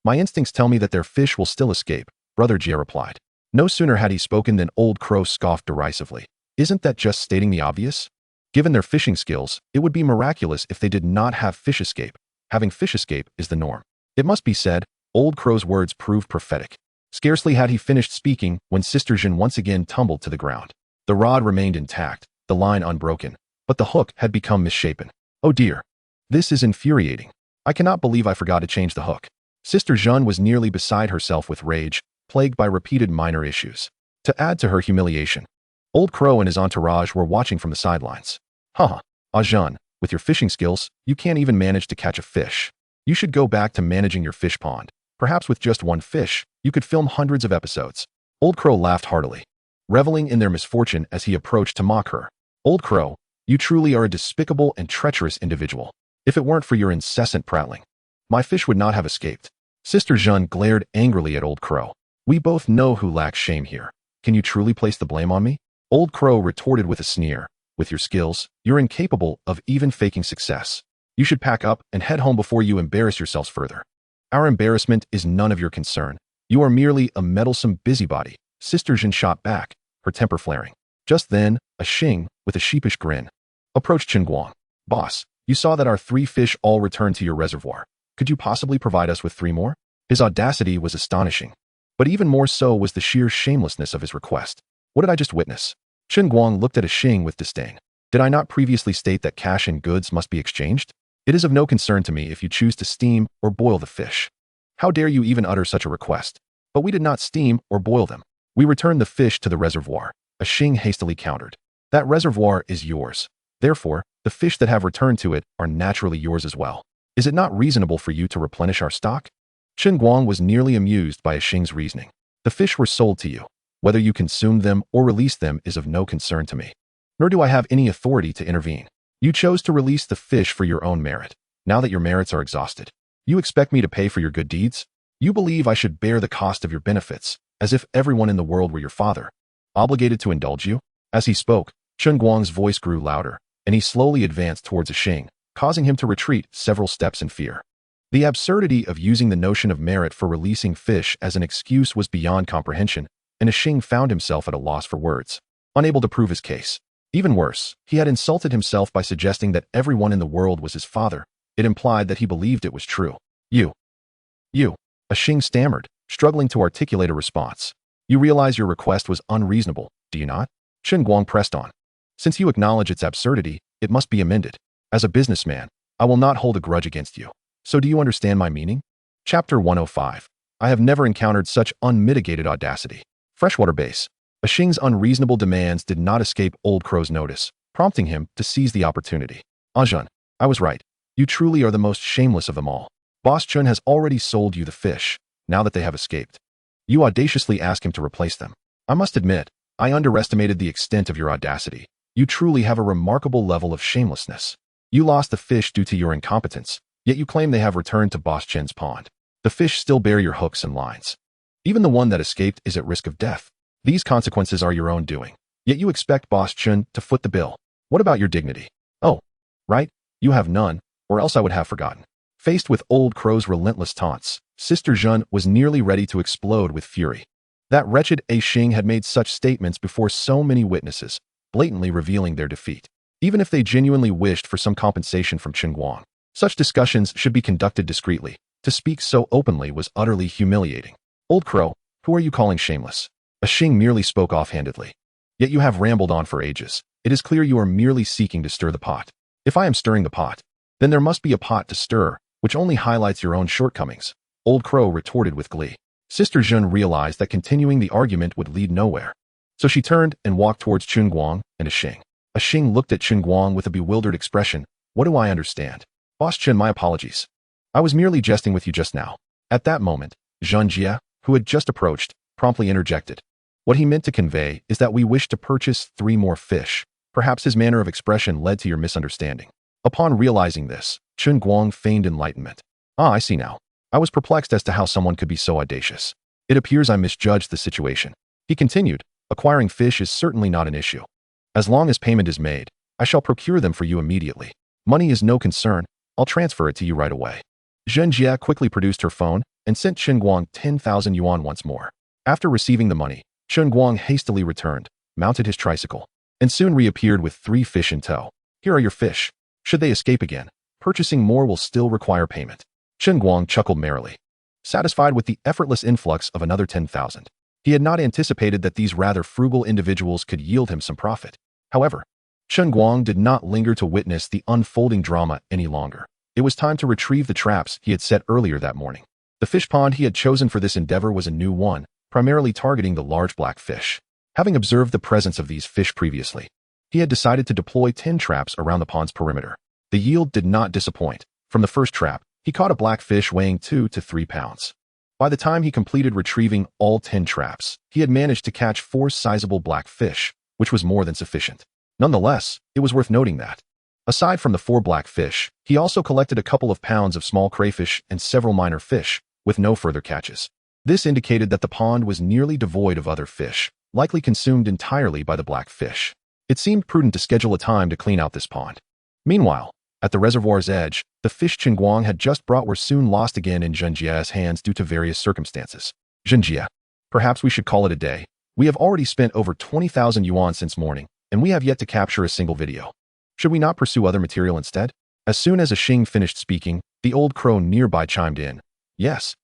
My instincts tell me that their fish will still escape, Brother Jie replied. No sooner had he spoken than Old Crow scoffed derisively. Isn't that just stating the obvious? Given their fishing skills, it would be miraculous if they did not have fish escape. Having fish escape is the norm. It must be said, Old Crow's words proved prophetic. Scarcely had he finished speaking when Sister Zhen once again tumbled to the ground. The rod remained intact, the line unbroken, but the hook had become misshapen. Oh dear. This is infuriating. I cannot believe I forgot to change the hook. Sister Zhen was nearly beside herself with rage, plagued by repeated minor issues. To add to her humiliation, Old Crow and his entourage were watching from the sidelines. Haha, Zhen, with your fishing skills, you can't even manage to catch a fish. You should go back to managing your fish pond. Perhaps with just one fish, you could film hundreds of episodes. Old Crow laughed heartily, reveling in their misfortune as he approached to mock her. Old Crow, you truly are a despicable and treacherous individual. If it weren't for your incessant prattling, my fish would not have escaped. Sister Zhen glared angrily at Old Crow. We both know who lacks shame here. Can you truly place the blame on me? Old Crow retorted with a sneer. With your skills, you're incapable of even faking success. You should pack up and head home before you embarrass yourselves further. Our embarrassment is none of your concern. You are merely a meddlesome busybody, Sister Zhen shot back, her temper flaring. Just then, a Xing, with a sheepish grin, approached Chen Guang. Boss, you saw that our 3 fish all returned to your reservoir. Could you possibly provide us with 3 more? His audacity was astonishing. But even more so was the sheer shamelessness of his request. What did I just witness? Chen Guang looked at a Xing with disdain. Did I not previously state that cash and goods must be exchanged? It is of no concern to me if you choose to steam or boil the fish. How dare you even utter such a request? but we did not steam or boil them. We returned the fish to the reservoir, a Xing hastily countered. That reservoir is yours. Therefore, the fish that have returned to it are naturally yours as well. Is it not reasonable for you to replenish our stock? Chen Guang was nearly amused by a Xing's reasoning. The fish were sold to you. Whether you consume them or release them is of no concern to me. Nor do I have any authority to intervene. You chose to release the fish for your own merit. Now that your merits are exhausted, you expect me to pay for your good deeds? You believe I should bear the cost of your benefits, as if everyone in the world were your father, obligated to indulge you? As he spoke, Chen Guang's voice grew louder, and he slowly advanced towards a Xing, causing him to retreat several steps in fear. The absurdity of using the notion of merit for releasing fish as an excuse was beyond comprehension, and a Xing found himself at a loss for words, unable to prove his case. Even worse, he had insulted himself by suggesting that everyone in the world was his father. It implied that he believed it was true. You, a Xing stammered, struggling to articulate a response. You realize your request was unreasonable, do you not? Chen Guang pressed on. Since you acknowledge its absurdity, it must be amended. As a businessman, I will not hold a grudge against you. So do you understand my meaning? Chapter 105. I have never encountered such unmitigated audacity. Freshwater base. A Xing's unreasonable demands did not escape Old Crow's notice, prompting him to seize the opportunity. Ajun, I was right. You truly are the most shameless of them all. Boss Chun has already sold you the fish, now that they have escaped. You audaciously ask him to replace them. I must admit, I underestimated the extent of your audacity. You truly have a remarkable level of shamelessness. You lost the fish due to your incompetence, yet you claim they have returned to Boss Chen's pond. The fish still bear your hooks and lines. Even the one that escaped is at risk of death. These consequences are your own doing, yet you expect Boss Chen to foot the bill. What about your dignity? Oh, right, you have none, or else I would have forgotten. Faced with Old Crow's relentless taunts, Sister Zhen was nearly ready to explode with fury. That wretched A Xing had made such statements before so many witnesses, blatantly revealing their defeat. Even if they genuinely wished for some compensation from Chen Guang, such discussions should be conducted discreetly. To speak so openly was utterly humiliating. Old Crow, who are you calling shameless? A Xing merely spoke offhandedly. Yet you have rambled on for ages. It is clear you are merely seeking to stir the pot. If I am stirring the pot, then there must be a pot to stir, which only highlights your own shortcomings. Old Crow retorted with glee. Sister Zhen realized that continuing the argument would lead nowhere. So she turned and walked towards Chen Guang and a Xing. A Xing looked at Chen Guang with a bewildered expression. What do I understand? Boss Chen, my apologies. I was merely jesting with you just now. At that moment, Zhen Jia, who had just approached, promptly interjected. What he meant to convey is that we wish to purchase 3 more fish. Perhaps his manner of expression led to your misunderstanding. Upon realizing this, Chen Guang feigned enlightenment. Ah, I see now. I was perplexed as to how someone could be so audacious. It appears I misjudged the situation. He continued, acquiring fish is certainly not an issue. As long as payment is made, I shall procure them for you immediately. Money is no concern. I'll transfer it to you right away. Zhen Jia quickly produced her phone and sent Chen Guang 10,000 yuan once more. After receiving the money, Chen Guang hastily returned, mounted his tricycle, and soon reappeared with 3 fish in tow. Here are your fish. Should they escape again, purchasing more will still require payment. Chen Guang chuckled merrily, satisfied with the effortless influx of another 10,000. He had not anticipated that these rather frugal individuals could yield him some profit. However, Chen Guang did not linger to witness the unfolding drama any longer. It was time to retrieve the traps he had set earlier that morning. The fish pond he had chosen for this endeavor was a new one, primarily targeting the large black fish. Having observed the presence of these fish previously, he had decided to deploy 10 traps around the pond's perimeter. The yield did not disappoint. From the first trap, he caught a black fish weighing 2 to 3 pounds. By the time he completed retrieving all 10 traps, he had managed to catch 4 sizable black fish, which was more than sufficient. Nonetheless, it was worth noting that, aside from the 4 black fish, he also collected a couple of pounds of small crayfish and several minor fish, with no further catches. This indicated that the pond was nearly devoid of other fish, likely consumed entirely by the black fish. It seemed prudent to schedule a time to clean out this pond. Meanwhile, at the reservoir's edge, the fish Chen Guang had just brought were soon lost again in Zhen Jia's hands due to various circumstances. Zhen Jia, perhaps we should call it a day. We have already spent over 20,000 yuan since morning, and we have yet to capture a single video. Should we not pursue other material instead? As soon as a Xing finished speaking, the old crow nearby chimed in. Yes,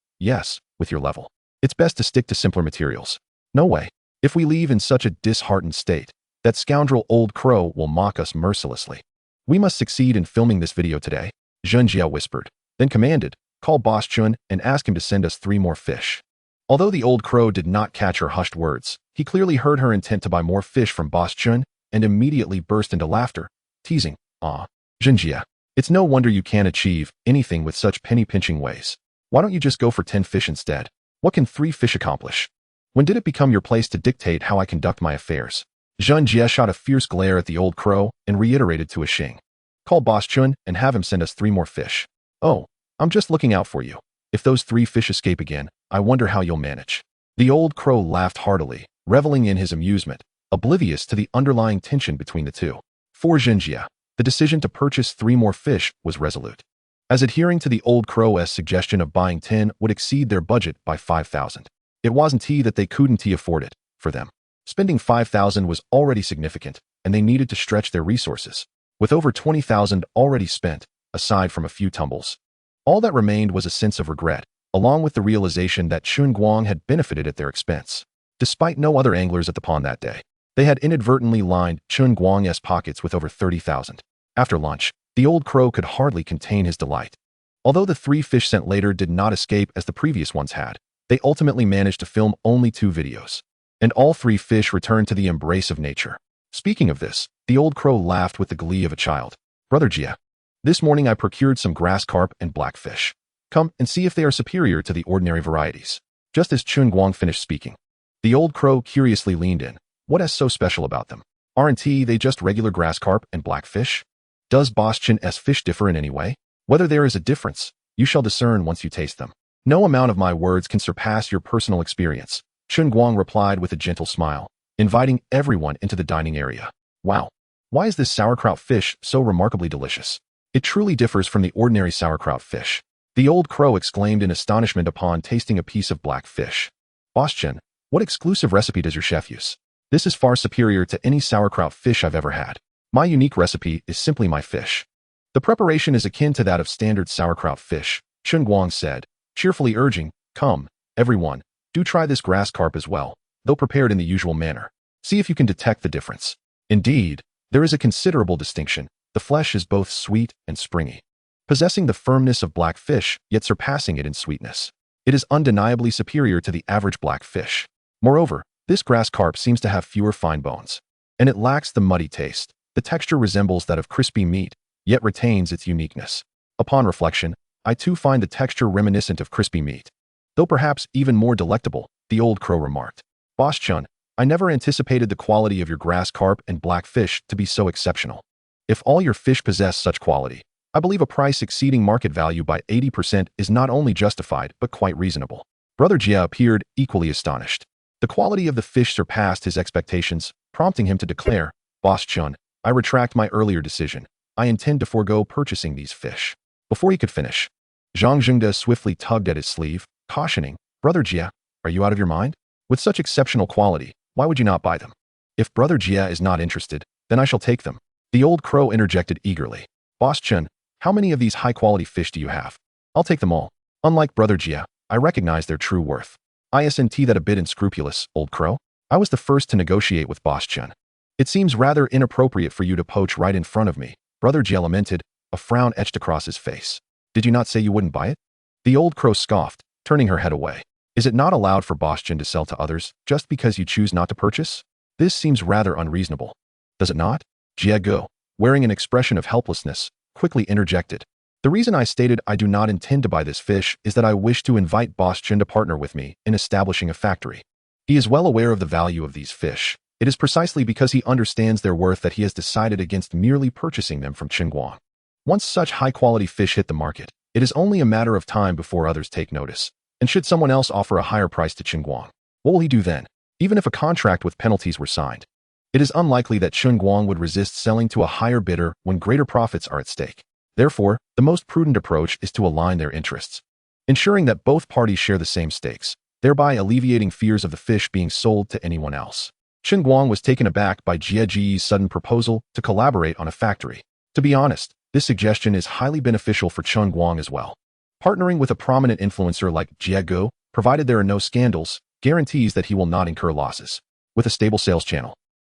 with your level. It's best to stick to simpler materials. No way. If we leave in such a disheartened state, that scoundrel old crow will mock us mercilessly. We must succeed in filming this video today, Zhen Jia whispered, then commanded, call Boss Chun and ask him to send us 3 more fish. Although the old crow did not catch her hushed words, he clearly heard her intent to buy more fish from boss Chen and immediately burst into laughter, teasing, "Ah, Zhenjia, it's no wonder you can't achieve anything with such penny-pinching ways. Why don't you just go for 10 fish instead? What can 3 fish accomplish? When did it become your place to dictate how I conduct my affairs?" Zhenjia shot a fierce glare at the old crow and reiterated to Xing, "Call boss Chen and have him send us 3 more fish. Oh, I'm just looking out for you. If those 3 fish escape again, I wonder how you'll manage." The old crow laughed heartily, reveling in his amusement, oblivious to the underlying tension between the two. For Zhenjia, the decision to purchase 3 more fish was resolute, as adhering to the old crow's suggestion of buying 10 would exceed their budget by 5,000. It wasn't that they couldn't afford it. For them, spending 5,000 was already significant, and they needed to stretch their resources. With over 20,000 already spent, aside from a few tumbles, all that remained was a sense of regret, along with the realization that Chen Guang had benefited at their expense. Despite no other anglers at the pond that day, they had inadvertently lined Chen Guang's pockets with over 30,000. After lunch, the old crow could hardly contain his delight. Although the 3 fish sent later did not escape as the previous ones had, they ultimately managed to film only 2 videos, and all 3 fish returned to the embrace of nature. Speaking of this, the old crow laughed with the glee of a child. "Brother Jia, this morning I procured some grass carp and blackfish. Come and see if they are superior to the ordinary varieties." Just as Chen Guang finished speaking, the old crow curiously leaned in. "What is so special about them? Aren't they just regular grass carp and blackfish? Does boss Chen's fish differ in any way? Whether there is a difference, you shall discern once you taste them. No amount of my words can surpass your personal experience," Chen Guang replied with a gentle smile, inviting everyone into the dining area. "Wow, why is this sauerkraut fish so remarkably delicious? It truly differs from the ordinary sauerkraut fish," the old crow exclaimed in astonishment upon tasting a piece of black fish. "Boss Chen, what exclusive recipe does your chef use? This is far superior to any sauerkraut fish I've ever had. My unique recipe is simply my fish. The preparation is akin to that of standard sauerkraut fish," Chen Guang said, cheerfully urging, "Come, everyone, do try this grass carp as well, though prepared in the usual manner. See if you can detect the difference. Indeed, there is a considerable distinction. The flesh is both sweet and springy, possessing the firmness of black fish, yet surpassing it in sweetness. It is undeniably superior to the average black fish. Moreover, this grass carp seems to have fewer fine bones, and it lacks the muddy taste. The texture resembles that of crispy meat, yet retains its uniqueness. Upon reflection, I too find the texture reminiscent of crispy meat, though perhaps even more delectable," the old crow remarked. "Boss Chun, I never anticipated the quality of your grass carp and black fish to be so exceptional. If all your fish possess such quality, I believe a price exceeding market value by 80% is not only justified but quite reasonable." Brother Jia appeared equally astonished. The quality of the fish surpassed his expectations, prompting him to declare, "Boss Chun, I retract my earlier decision. I intend to forego purchasing these fish." Before he could finish, Zhang Zhengde swiftly tugged at his sleeve, cautioning, "Brother Jia, are you out of your mind? With such exceptional quality, why would you not buy them? If Brother Jia is not interested, then I shall take them." The old crow interjected eagerly, "Boss Chen, how many of these high-quality fish do you have? I'll take them all. Unlike Brother Jia, I recognize their true worth." "Isn't that a bit unscrupulous, old crow? I was the first to negotiate with Boss Chen. It seems rather inappropriate for you to poach right in front of me," Brother Jia lamented, a frown etched across his face. "Did you not say you wouldn't buy it?" The old crow scoffed, turning her head away. "Is it not allowed for Boss Chen to sell to others just because you choose not to purchase? This seems rather unreasonable. Does it not?" Jia Go, wearing an expression of helplessness, quickly interjected. "The reason I stated I do not intend to buy this fish is that I wish to invite Boss Chen to partner with me in establishing a factory. He is well aware of the value of these fish. It is precisely because he understands their worth that he has decided against merely purchasing them from Chen Guang. Once such high-quality fish hit the market, it is only a matter of time before others take notice. And should someone else offer a higher price to Chen Guang, what will he do then? Even if a contract with penalties were signed, it is unlikely that Chen Guang would resist selling to a higher bidder when greater profits are at stake. Therefore, the most prudent approach is to align their interests, ensuring that both parties share the same stakes, thereby alleviating fears of the fish being sold to anyone else." Chen Guang was taken aback by Jia Ji's sudden proposal to collaborate on a factory. To be honest, this suggestion is highly beneficial for Chen Guang as well. Partnering with a prominent influencer like Jia Go, provided there are no scandals, guarantees that he will not incur losses. With a stable sales channel,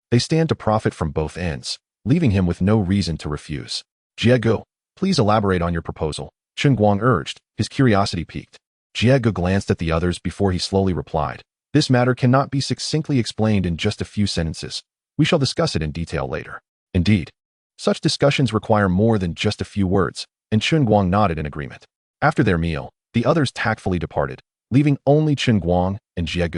they stand to profit from both ends, leaving him with no reason to refuse. "Jia Go, please elaborate on your proposal," Chen Guang urged, his curiosity piqued. Jie glanced at the others before he slowly replied. This matter cannot be succinctly explained in just a few sentences. We shall discuss it in detail later. Indeed, such discussions require more than just a few words, and Chen Guang nodded in agreement. After their meal, the others tactfully departed, leaving only Chen Guang and Jie.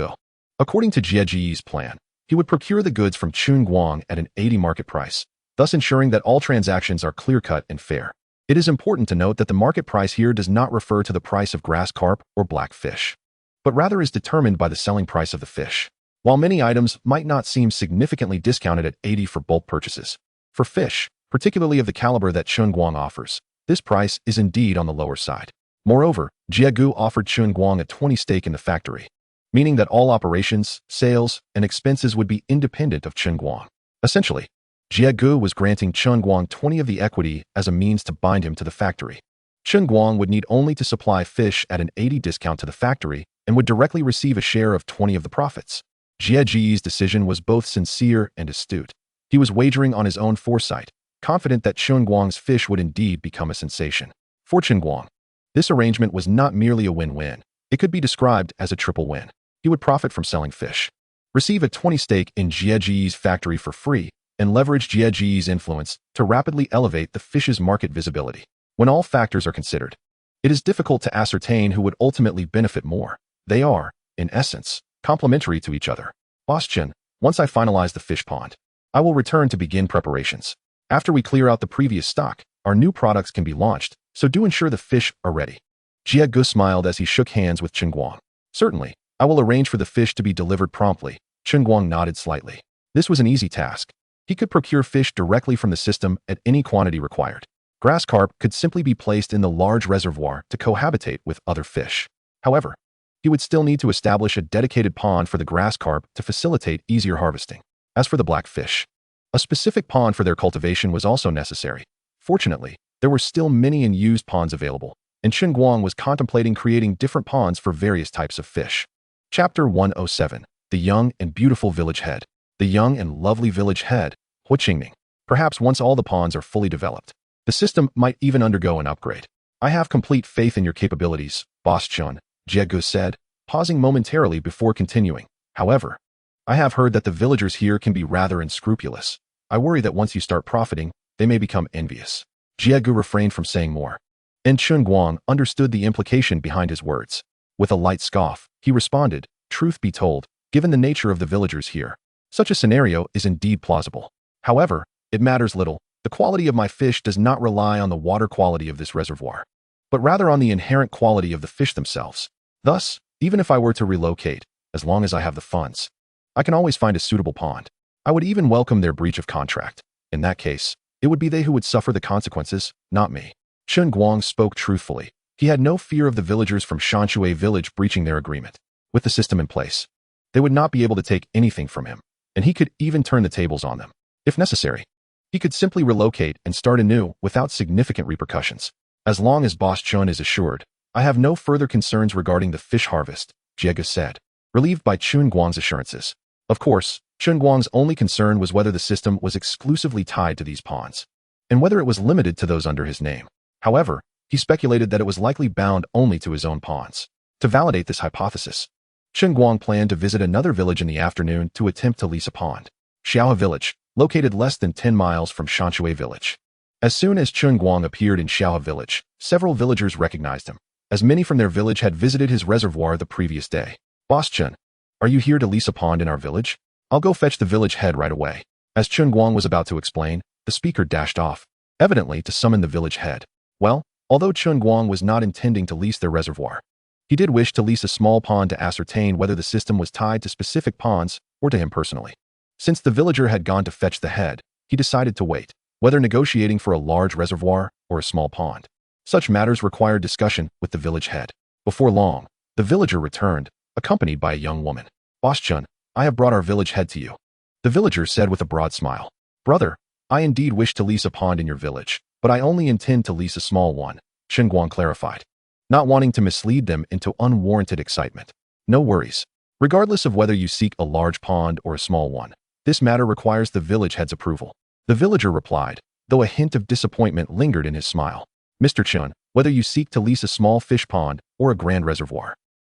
According to Jie's plan, he would procure the goods from Chen Guang at an 80 market price, thus ensuring that all transactions are clear-cut and fair. It is important to note that the market price here does not refer to the price of grass carp or black fish, but rather is determined by the selling price of the fish. While many items might not seem significantly discounted at 80 for bulk purchases, for fish, particularly of the caliber that Chen Guang offers, this price is indeed on the lower side. Moreover, Jie offered Chen Guang a 20 stake in the factory, meaning that all operations, sales, and expenses would be independent of Chen Guang. Essentially, Jie was granting Chen Guang 20 of the equity as a means to bind him to the factory. Chen Guang would need only to supply fish at an 80 discount to the factory and would directly receive a share of 20 of the profits. Jie's decision was both sincere and astute. He was wagering on his own foresight, confident that Chen Guang's fish would indeed become a sensation. For Chen Guang, this arrangement was not merely a win-win. It could be described as a triple win. He would profit from selling fish, receive a 20 stake in Jie's factory for free, and leverage Jie's influence to rapidly elevate the fish's market visibility. When all factors are considered, it is difficult to ascertain who would ultimately benefit more. They are, in essence, complementary to each other. Boss Chen, once I finalize the fish pond, I will return to begin preparations. After we clear out the previous stock, our new products can be launched, so do ensure the fish are ready. Jie smiled as he shook hands with Chen Guang. Certainly, I will arrange for the fish to be delivered promptly. Chen Guang nodded slightly. This was an easy task. He could procure fish directly from the system at any quantity required. Grass carp could simply be placed in the large reservoir to cohabitate with other fish. However, he would still need to establish a dedicated pond for the grass carp to facilitate easier harvesting. As for the black fish, a specific pond for their cultivation was also necessary. Fortunately, there were still many unused ponds available, and Chen Guang was contemplating creating different ponds for various types of fish. Chapter 107. The Young and Beautiful Village Head. The young and lovely village head, Hu Qingning. Perhaps once all the ponds are fully developed, the system might even undergo an upgrade. I have complete faith in your capabilities, Boss Chen, Jie said, pausing momentarily before continuing. However, I have heard that the villagers here can be rather unscrupulous. I worry that once you start profiting, they may become envious. Jie refrained from saying more, and Chen Guang understood the implication behind his words. With a light scoff, he responded, truth be told, given the nature of the villagers here, such a scenario is indeed plausible. However, it matters little. The quality of my fish does not rely on the water quality of this reservoir, but rather on the inherent quality of the fish themselves. Thus, even if I were to relocate, as long as I have the funds, I can always find a suitable pond. I would even welcome their breach of contract. In that case, it would be they who would suffer the consequences, not me. Chen Guang spoke truthfully. He had no fear of the villagers from Shanshui village breaching their agreement. With the system in place, they would not be able to take anything from him, and he could even turn the tables on them. If necessary, he could simply relocate and start anew without significant repercussions. As long as Boss Chen is assured, I have no further concerns regarding the fish harvest, Jie said, relieved by Chen Guang's assurances. Of course, Chen Guang's only concern was whether the system was exclusively tied to these ponds, and whether it was limited to those under his name. However, he speculated that it was likely bound only to his own ponds. To validate this hypothesis, Chen Guang planned to visit another village in the afternoon to attempt to lease a pond. Xiaohe village, located less than 10 miles from Shanshui village. As soon as Chen Guang appeared in Xiaohe village, several villagers recognized him, as many from their village had visited his reservoir the previous day. Boss Chen, are you here to lease a pond in our village? I'll go fetch the village head right away. As Chen Guang was about to explain, the speaker dashed off, evidently to summon the village head. Well, although Chen Guang was not intending to lease their reservoir, he did wish to lease a small pond to ascertain whether the system was tied to specific ponds or to him personally. Since the villager had gone to fetch the head, he decided to wait, whether negotiating for a large reservoir or a small pond. Such matters required discussion with the village head. Before long, the villager returned, accompanied by a young woman. Boss Chen, I have brought our village head to you. The villager said with a broad smile. Brother, I indeed wish to lease a pond in your village, but I only intend to lease a small one, Chen Guang clarified, not wanting to mislead them into unwarranted excitement. No worries. Regardless of whether you seek a large pond or a small one, this matter requires the village head's approval. The villager replied, though a hint of disappointment lingered in his smile. Mr. Chen, whether you seek to lease a small fish pond or a grand reservoir.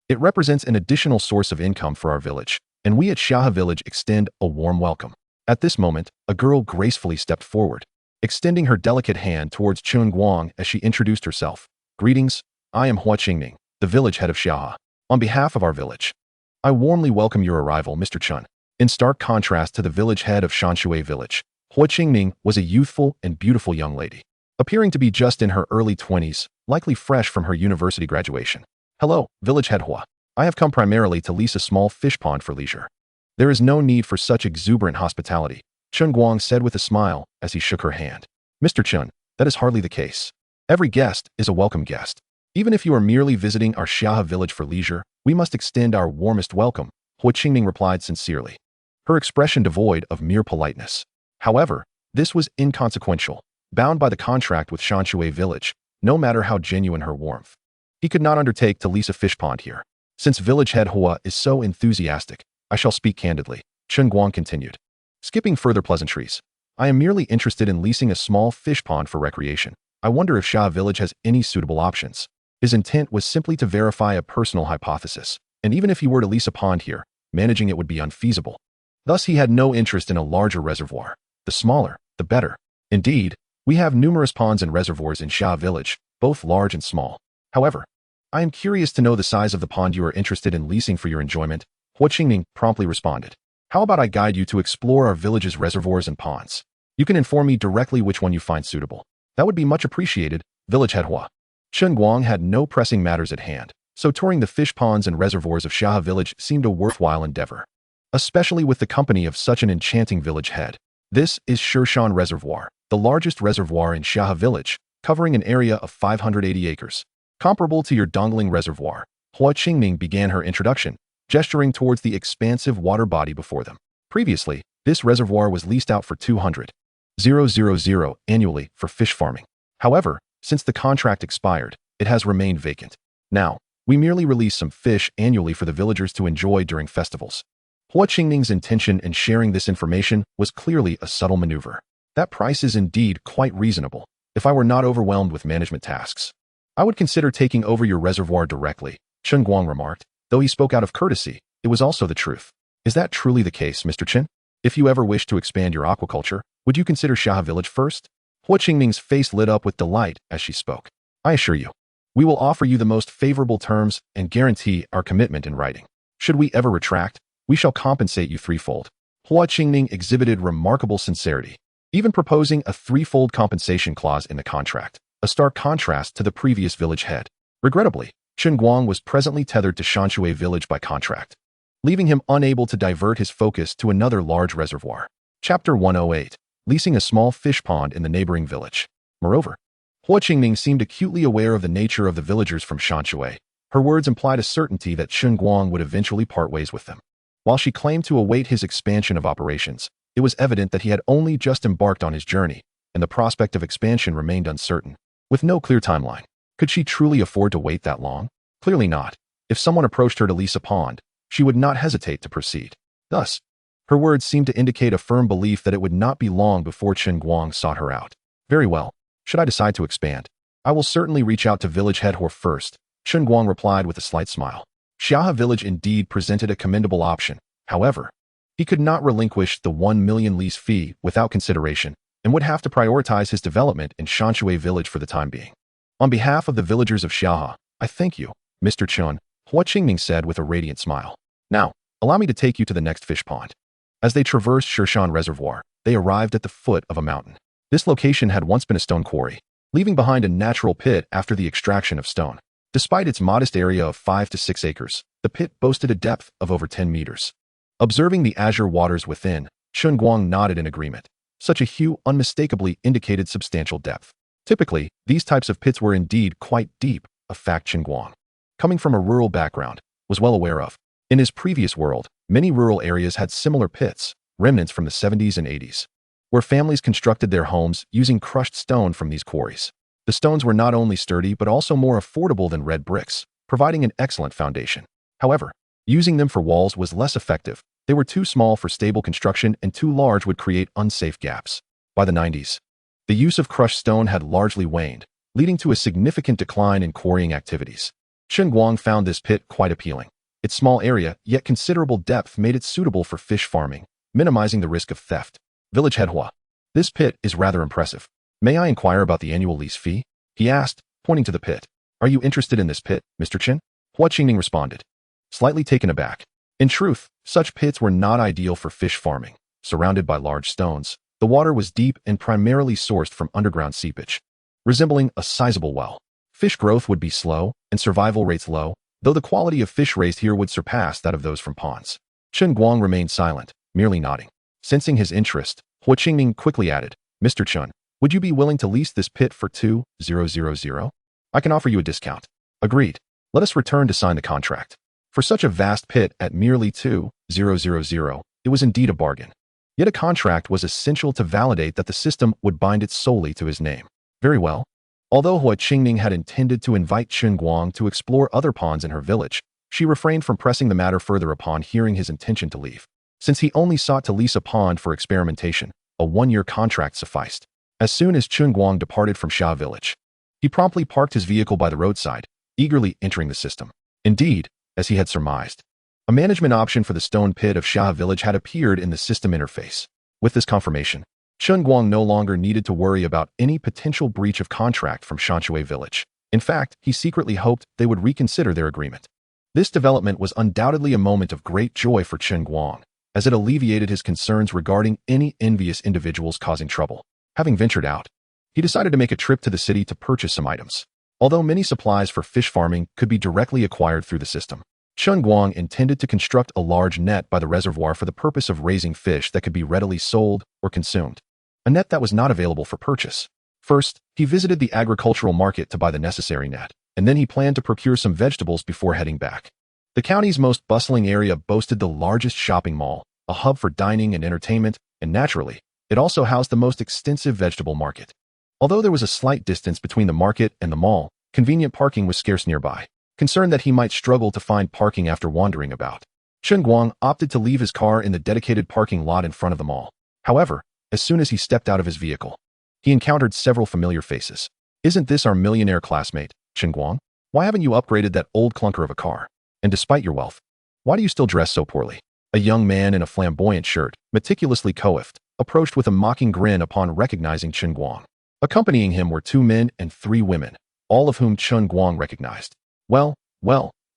It represents an additional source of income for our village, and we at Xia Village extend a warm welcome. At this moment, a girl gracefully stepped forward, extending her delicate hand towards Chen Guang as she introduced herself. Greetings, I am Hua Qingming, the village head of Xia. On behalf of our village, I warmly welcome your arrival, Mr. Chen. In stark contrast to the village head of Shanshui Village, Hua Qingming was a youthful and beautiful young lady, appearing to be just in her early 20s, likely fresh from her university graduation. Hello, village head Hua. I have come primarily to lease a small fish pond for leisure. There is no need for such exuberant hospitality, Chen Guang said with a smile as he shook her hand. Mr. Chen, that is hardly the case. Every guest is a welcome guest. Even if you are merely visiting our Xia village for leisure, we must extend our warmest welcome, Hua Qingming replied sincerely, her expression devoid of mere politeness. However, this was inconsequential, bound by the contract with Shanshui village, no matter how genuine her warmth. He could not undertake to lease a fish pond here. Since village head Hua is so enthusiastic, I shall speak candidly, Chen Guang continued. Skipping further pleasantries, I am merely interested in leasing a small fish pond for recreation. I wonder if Xia village has any suitable options. His intent was simply to verify a personal hypothesis, and even if he were to lease a pond here, managing it would be unfeasible. Thus, he had no interest in a larger reservoir. The smaller, the better. Indeed, we have numerous ponds and reservoirs in Xia village, both large and small. However, I am curious to know the size of the pond you are interested in leasing for your enjoyment, Hua Qingming promptly responded. How about I guide you to explore our village's reservoirs and ponds? You can inform me directly which one you find suitable. That would be much appreciated, village head Hua. Chen Guang had no pressing matters at hand, so touring the fish ponds and reservoirs of Xia village seemed a worthwhile endeavor, especially with the company of such an enchanting village head. This is Shirshan Reservoir, the largest reservoir in Xia village, covering an area of 580 acres. Comparable to your Dongling Reservoir, Hua Qingming began her introduction, gesturing towards the expansive water body before them. Previously, this reservoir was leased out for 200,000 annually for fish farming. However, since the contract expired, it has remained vacant. Now, we merely release some fish annually for the villagers to enjoy during festivals. Hua Qingming's intention in sharing this information was clearly a subtle maneuver. That price is indeed quite reasonable. If I were not overwhelmed with management tasks, I would consider taking over your reservoir directly, Chen Guang remarked. Though he spoke out of courtesy, it was also the truth. Is that truly the case, Mr. Chen? If you ever wish to expand your aquaculture, would you consider Xia village first? Hua Qingming's face lit up with delight as she spoke. I assure you, we will offer you the most favorable terms and guarantee our commitment in writing. Should we ever retract, we shall compensate you threefold. Hua Qingming exhibited remarkable sincerity, even proposing a threefold compensation clause in the contract, a stark contrast to the previous village head. Regrettably, Chen Guang was presently tethered to Shanshui village by contract, leaving him unable to divert his focus to another large reservoir. Chapter 108. Leasing a small fish pond in the neighboring village. Moreover, Hua Qingming seemed acutely aware of the nature of the villagers from Shanshui. Her words implied a certainty that Chen Guang would eventually part ways with them. While she claimed to await his expansion of operations, it was evident that he had only just embarked on his journey, and the prospect of expansion remained uncertain, with no clear timeline. Could she truly afford to wait that long? Clearly not. If someone approached her to lease a pond, she would not hesitate to proceed. Thus, her words seemed to indicate a firm belief that it would not be long before Chen Guang sought her out. Very well. Should I decide to expand, I will certainly reach out to village head Hor first, Chen Guang replied with a slight smile. Xia village indeed presented a commendable option. However, he could not relinquish the 1 million lease fee without consideration and would have to prioritize his development in Shanshui village for the time being. On behalf of the villagers of Xia, I thank you, Mr. Chen, Hua Qingming said with a radiant smile. Now, allow me to take you to the next fish pond. As they traversed Shirshan Reservoir, they arrived at the foot of a mountain. This location had once been a stone quarry, leaving behind a natural pit after the extraction of stone. Despite its modest area of 5 to 6 acres, the pit boasted a depth of over 10 meters. Observing the azure waters within, Chen Guang nodded in agreement. Such a hue unmistakably indicated substantial depth. Typically, these types of pits were indeed quite deep, a fact Chen Guang, coming from a rural background, was well aware of. In his previous world, many rural areas had similar pits, remnants from the 70s and 80s, where families constructed their homes using crushed stone from these quarries. The stones were not only sturdy but also more affordable than red bricks, providing an excellent foundation. However, using them for walls was less effective. They were too small for stable construction and too large would create unsafe gaps. By the 90s, the use of crushed stone had largely waned, leading to a significant decline in quarrying activities. Chen Guang found this pit quite appealing. Its small area, yet considerable depth, made it suitable for fish farming, minimizing the risk of theft. Village head Hua. This pit is rather impressive. May I inquire about the annual lease fee? He asked, pointing to the pit. Are you interested in this pit, Mr. Chen? Hua Qingning responded, slightly taken aback. In truth, such pits were not ideal for fish farming. Surrounded by large stones, the water was deep and primarily sourced from underground seepage, resembling a sizable well. Fish growth would be slow and survival rates low, though the quality of fish raised here would surpass that of those from ponds. Chen Guang remained silent, merely nodding. Sensing his interest, Hua Qingning quickly added, Mr. Chen, would you be willing to lease this pit for 2,000? I can offer you a discount. Agreed. Let us return to sign the contract. For such a vast pit at merely 2,000, it was indeed a bargain. Yet a contract was essential to validate that the system would bind it solely to his name. Very well. Although Hua Qingning had intended to invite Chen Guang to explore other ponds in her village, she refrained from pressing the matter further upon hearing his intention to leave. Since he only sought to lease a pond for experimentation, a one-year contract sufficed. As soon as Chen Guang departed from Xia village, he promptly parked his vehicle by the roadside, eagerly entering the system. Indeed, as he had surmised, a management option for the stone pit of Xia village had appeared in the system interface. With this confirmation, Chen Guang no longer needed to worry about any potential breach of contract from Shanshui village. In fact, he secretly hoped they would reconsider their agreement. This development was undoubtedly a moment of great joy for Chen Guang, as it alleviated his concerns regarding any envious individuals causing trouble. Having ventured out, he decided to make a trip to the city to purchase some items. Although many supplies for fish farming could be directly acquired through the system, Chen Guang intended to construct a large net by the reservoir for the purpose of raising fish that could be readily sold or consumed. A net that was not available for purchase. First, he visited the agricultural market to buy the necessary net, and then he planned to procure some vegetables before heading back. The county's most bustling area boasted the largest shopping mall, a hub for dining and entertainment, and naturally, it also housed the most extensive vegetable market. Although there was a slight distance between the market and the mall, convenient parking was scarce nearby. Concerned that he might struggle to find parking after wandering about, Chen Guang opted to leave his car in the dedicated parking lot in front of the mall. However, as soon as he stepped out of his vehicle, he encountered several familiar faces. Isn't this our millionaire classmate, Chen Guang? Why haven't you upgraded that old clunker of a car? And despite your wealth, why do you still dress so poorly? A young man in a flamboyant shirt, meticulously coiffed, approached with a mocking grin upon recognizing Chen Guang. Accompanying him were 2 men and 3 women, all of whom Chen Guang recognized. Well,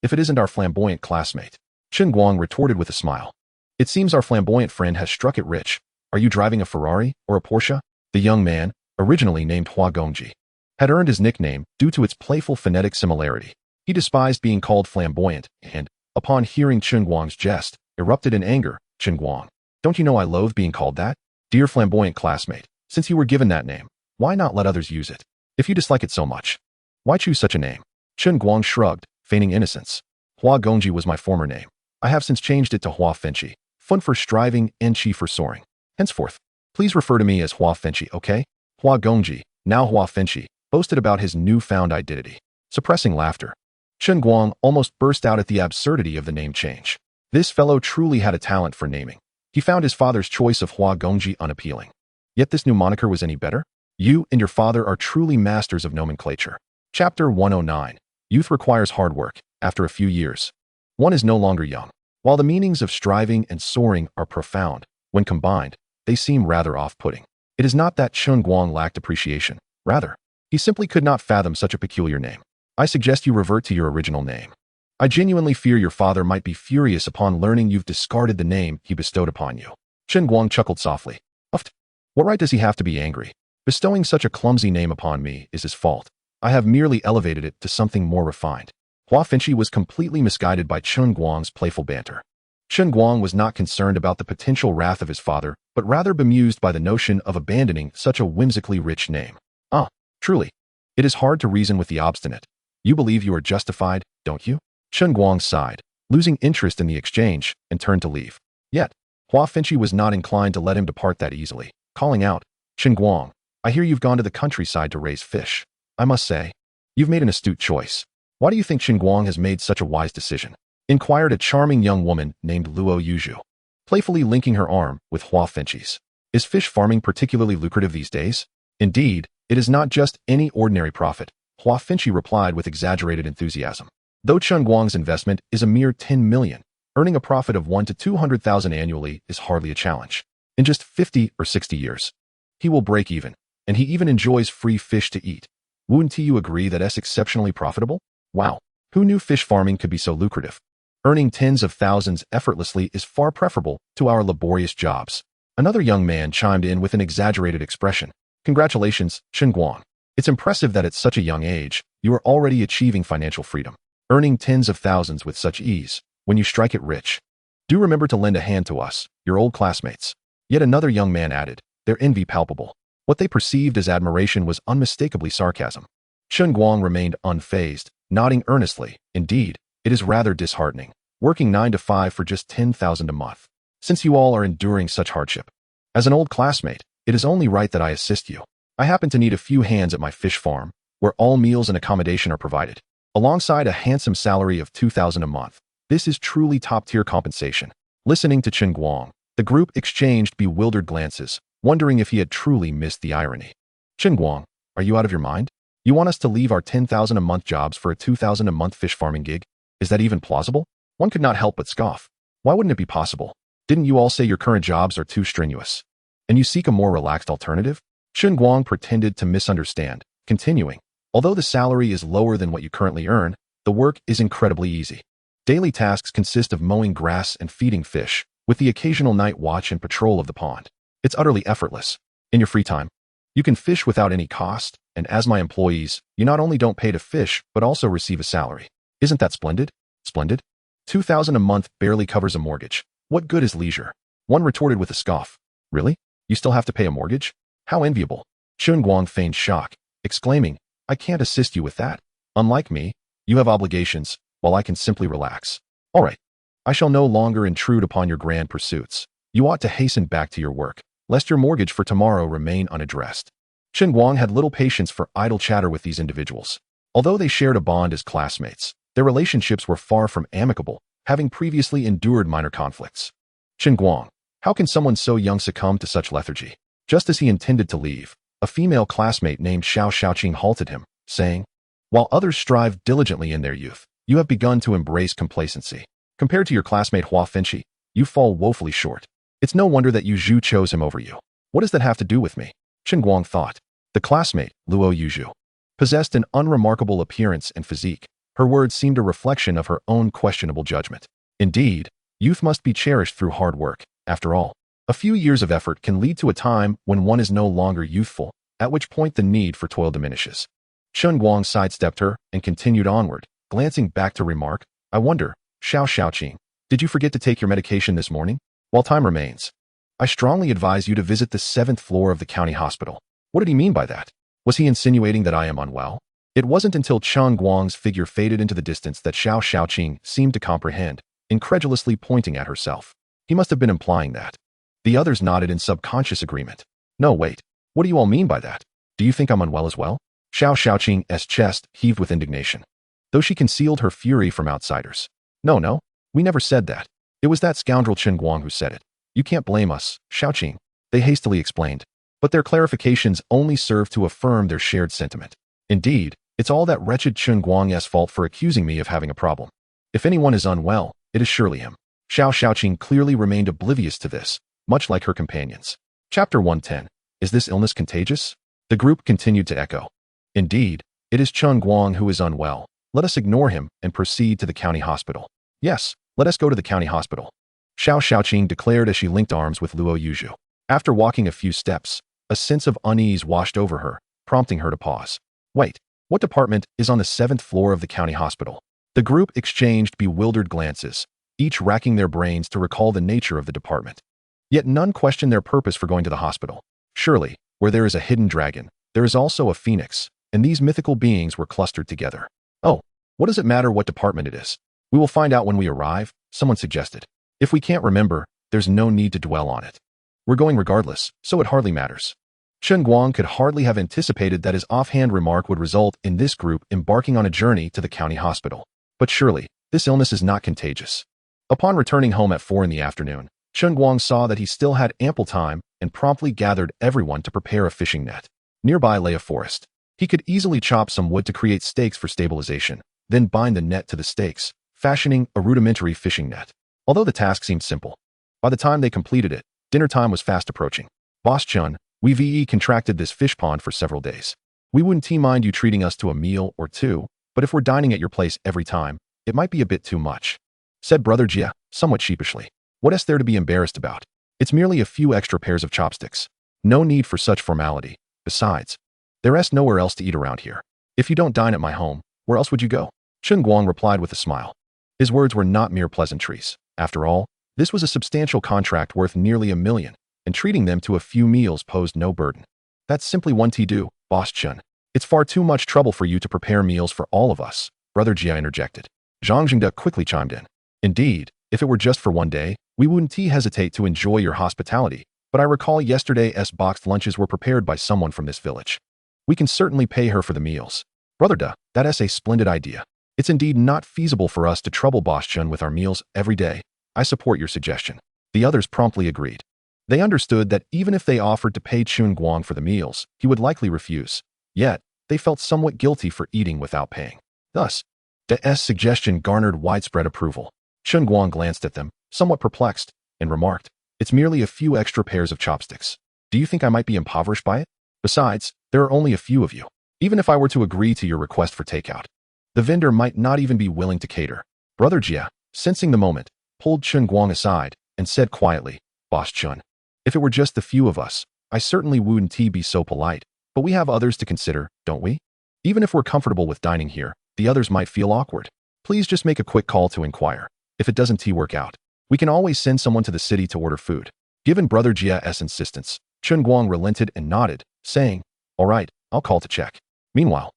if it isn't our flamboyant classmate, Chen Guang retorted with a smile. It seems our flamboyant friend has struck it rich. Are you driving a Ferrari or a Porsche? The young man, originally named Hua Gongji, had earned his nickname due to its playful phonetic similarity. He despised being called flamboyant and, upon hearing Chen Guang's jest, erupted in anger. Chen Guang, don't you know I loathe being called that? Dear flamboyant classmate, since you were given that name, why not let others use it? If you dislike it so much, why choose such a name? Chen Guang shrugged, feigning innocence. Hua Gongji was my former name. I have since changed it to Hua Fenchi, Fun for striving and Qi for soaring. Henceforth, please refer to me as Hua Fenchi, okay? Hua Gongji, now Hua Fenchi, boasted about his newfound identity. Suppressing laughter, Chen Guang almost burst out at the absurdity of the name change. This fellow truly had a talent for naming. He found his father's choice of Hua Gongji unappealing. Yet this new moniker was any better? You and your father are truly masters of nomenclature. Chapter 109. Youth requires hard work. After a few years, one is no longer young. While the meanings of striving and soaring are profound, when combined, they seem rather off-putting. It is not that Chen Guang lacked appreciation. Rather, he simply could not fathom such a peculiar name. I suggest you revert to your original name. I genuinely fear your father might be furious upon learning you've discarded the name he bestowed upon you. Chen Guang chuckled softly. Uft. What right does he have to be angry? Bestowing such a clumsy name upon me is his fault. I have merely elevated it to something more refined. Hua Fenchi was completely misguided by Chen Guang's playful banter. Chen Guang was not concerned about the potential wrath of his father, but rather bemused by the notion of abandoning such a whimsically rich name. Ah, truly. It is hard to reason with the obstinate. You believe you are justified, don't you? Chen Guang sighed, losing interest in the exchange, and turned to leave. Yet, Hua Fenchi was not inclined to let him depart that easily, calling out, Chen Guang, I hear you've gone to the countryside to raise fish. I must say, you've made an astute choice. Why do you think Chen Guang has made such a wise decision? Inquired a charming young woman named Luo Yuzhu, playfully linking her arm with Hua Fenchi's. Is fish farming particularly lucrative these days? Indeed, It is not just any ordinary profit, Hua Finchi replied with exaggerated enthusiasm. Though Chen Guang's investment is a mere 10 million, earning a profit of 1 to 200,000 annually is hardly a challenge. In just 50 or 60 years, he will break even, and he even enjoys free fish to eat. Wouldn't you agree that it's exceptionally profitable? Wow, who knew fish farming could be so lucrative? Earning tens of thousands effortlessly is far preferable to our laborious jobs. Another young man chimed in with an exaggerated expression. Congratulations, Chen Guang. It's impressive that at such a young age, you are already achieving financial freedom, earning tens of thousands with such ease. When you strike it rich, do remember to lend a hand to us, your old classmates. Yet another young man added, their envy palpable. What they perceived as admiration was unmistakably sarcasm. Chen Guang remained unfazed, nodding earnestly. Indeed, it is rather disheartening, working 9 to 5 for just 10,000 a month. Since you all are enduring such hardship, as an old classmate, it is only right that I assist you. I happen to need a few hands at my fish farm, where all meals and accommodation are provided, alongside a handsome salary of 2,000 a month. This is truly top-tier compensation. Listening to Chen Guang, the group exchanged bewildered glances, wondering if he had truly missed the irony. Chen Guang, are you out of your mind? You want us to leave our 10,000 a month jobs for a 2,000 a month fish farming gig? Is that even plausible? One could not help but scoff. Why wouldn't it be possible? Didn't you all say your current jobs are too strenuous, and you seek a more relaxed alternative? Chen Guang pretended to misunderstand, continuing, although the salary is lower than what you currently earn, the work is incredibly easy. Daily tasks consist of mowing grass and feeding fish, with the occasional night watch and patrol of the pond. It's utterly effortless. In your free time, you can fish without any cost, and as my employees, you not only don't pay to fish, but also receive a salary. Isn't that splendid? Splendid? 2,000 a month barely covers a mortgage. What good is leisure? One retorted with a scoff. Really? You still have to pay a mortgage? How enviable. Chen Guang feigned shock, exclaiming, I can't assist you with that. Unlike me, you have obligations, while I can simply relax. All right. I shall no longer intrude upon your grand pursuits. You ought to hasten back to your work, lest your mortgage for tomorrow remain unaddressed. Chen Guang had little patience for idle chatter with these individuals. Although they shared a bond as classmates, their relationships were far from amicable, having previously endured minor conflicts. Chen Guang, how can someone so young succumb to such lethargy? Just as he intended to leave, a female classmate named Xiao Xiaoqing halted him, saying, while others strive diligently in their youth, you have begun to embrace complacency. Compared to your classmate Hua Finchi, you fall woefully short. It's no wonder that Yu Zhu chose him over you. What does that have to do with me? Chen Guang thought. The classmate, Luo Yuzhu, possessed an unremarkable appearance and physique. Her words seemed a reflection of her own questionable judgment. Indeed, youth must be cherished through hard work. After all, a few years of effort can lead to a time when one is no longer youthful, at which point the need for toil diminishes. Chen Guang sidestepped her and continued onward, glancing back to remark, I wonder, Xiao Xiaoqing, did you forget to take your medication this morning? While time remains, I strongly advise you to visit the 7th floor of the county hospital. What did he mean by that? Was he insinuating that I am unwell? It wasn't until Chen Guang's figure faded into the distance that Xiao Xiaoqing seemed to comprehend, incredulously pointing at herself. He must have been implying that. The others nodded in subconscious agreement. No, wait. What do you all mean by that? Do you think I'm unwell as well? Xiao Xiaoqing's chest heaved with indignation, though she concealed her fury from outsiders. No, we never said that. It was that scoundrel Chen Guang who said it. You can't blame us, Xiaoqing, they hastily explained. But their clarifications only served to affirm their shared sentiment. Indeed, it's all that wretched Chen Guang's fault for accusing me of having a problem. If anyone is unwell, it is surely him. Xiao Xiaoqing clearly remained oblivious to this, much like her companions. Chapter 110. Is this illness contagious? The group continued to echo. Indeed, it is Chen Guang who is unwell. Let us ignore him and proceed to the county hospital. Yes, let us go to the county hospital. Xiao Xiaoqing declared as she linked arms with Luo Yuzhu. After walking a few steps, a sense of unease washed over her, prompting her to pause. Wait, what department is on the 7th floor of the county hospital? The group exchanged bewildered glances, each racking their brains to recall the nature of the department. Yet none questioned their purpose for going to the hospital. Surely, where there is a hidden dragon, there is also a phoenix, and these mythical beings were clustered together. Oh, what does it matter what department it is? We will find out when we arrive, someone suggested. If we can't remember, there's no need to dwell on it. We're going regardless, so it hardly matters. Chen Guang could hardly have anticipated that his offhand remark would result in this group embarking on a journey to the county hospital. But surely, this illness is not contagious. Upon returning home at 4 in the afternoon, Chen Guang saw that he still had ample time and promptly gathered everyone to prepare a fishing net. Nearby lay a forest. He could easily chop some wood to create stakes for stabilization, then bind the net to the stakes, fashioning a rudimentary fishing net. Although the task seemed simple, by the time they completed it, dinner time was fast approaching. Boss Chun, we contracted this fish pond for several days. We wouldn't mind you treating us to a meal or two, but if we're dining at your place every time, it might be a bit too much, said Brother Jia, somewhat sheepishly. What is there to be embarrassed about? It's merely a few extra pairs of chopsticks. No need for such formality. Besides, there's nowhere else to eat around here. If you don't dine at my home, where else would you go? Chen Guang replied with a smile. His words were not mere pleasantries. After all, this was a substantial contract worth nearly $1 million, and treating them to a few meals posed no burden. That's simply one to-do, Boss Chen. It's far too much trouble for you to prepare meals for all of us, Brother Jia interjected. Zhang Jingde quickly chimed in. Indeed, if it were just for one day, we wouldn't hesitate to enjoy your hospitality, but I recall yesterday's boxed lunches were prepared by someone from this village. We can certainly pay her for the meals. Brother Da, that is a splendid idea. It's indeed not feasible for us to trouble Boss Chen with our meals every day. I support your suggestion. The others promptly agreed. They understood that even if they offered to pay Chen Guang for the meals, he would likely refuse. Yet, they felt somewhat guilty for eating without paying. Thus, Da's suggestion garnered widespread approval. Chen Guang glanced at them, somewhat perplexed, and remarked, "It's merely a few extra pairs of chopsticks. Do you think I might be impoverished by it? Besides, there are only a few of you. Even if I were to agree to your request for takeout, the vendor might not even be willing to cater." Brother Jia, sensing the moment, pulled Chen Guang aside and said quietly, "Boss Chen, if it were just the few of us, I certainly wouldn't be so polite, but we have others to consider, don't we? Even if we're comfortable with dining here, the others might feel awkward. Please just make a quick call to inquire. If it doesn't work out, we can always send someone to the city to order food." Given Brother Jia's insistence, Chen Guang relented and nodded, saying, "All right, I'll call to check." Meanwhile,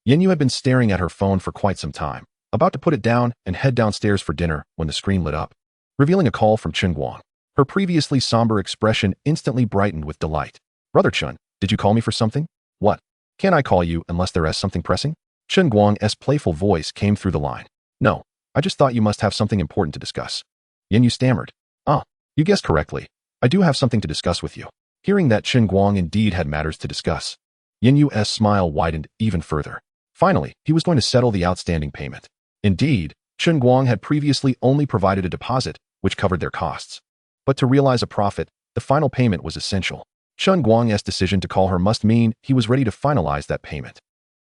Yanyu had been staring at her phone for quite some time, about to put it down and head downstairs for dinner when the screen lit up, revealing a call from Chen Guang. Her previously somber expression instantly brightened with delight. "Brother Chen, did you call me for something?" "What? Can't I call you unless there is something pressing?" Chen Guang's playful voice came through the line. "No, I just thought you must have something important to discuss." Yanyu stammered. "Ah, you guessed correctly. I do have something to discuss with you." Hearing that Chen Guang indeed had matters to discuss, Yanyu's smile widened even further. Finally, he was going to settle the outstanding payment. Indeed, Chen Guang had previously only provided a deposit, which covered their costs. But to realize a profit, the final payment was essential. Chen Guang's decision to call her must mean he was ready to finalize that payment.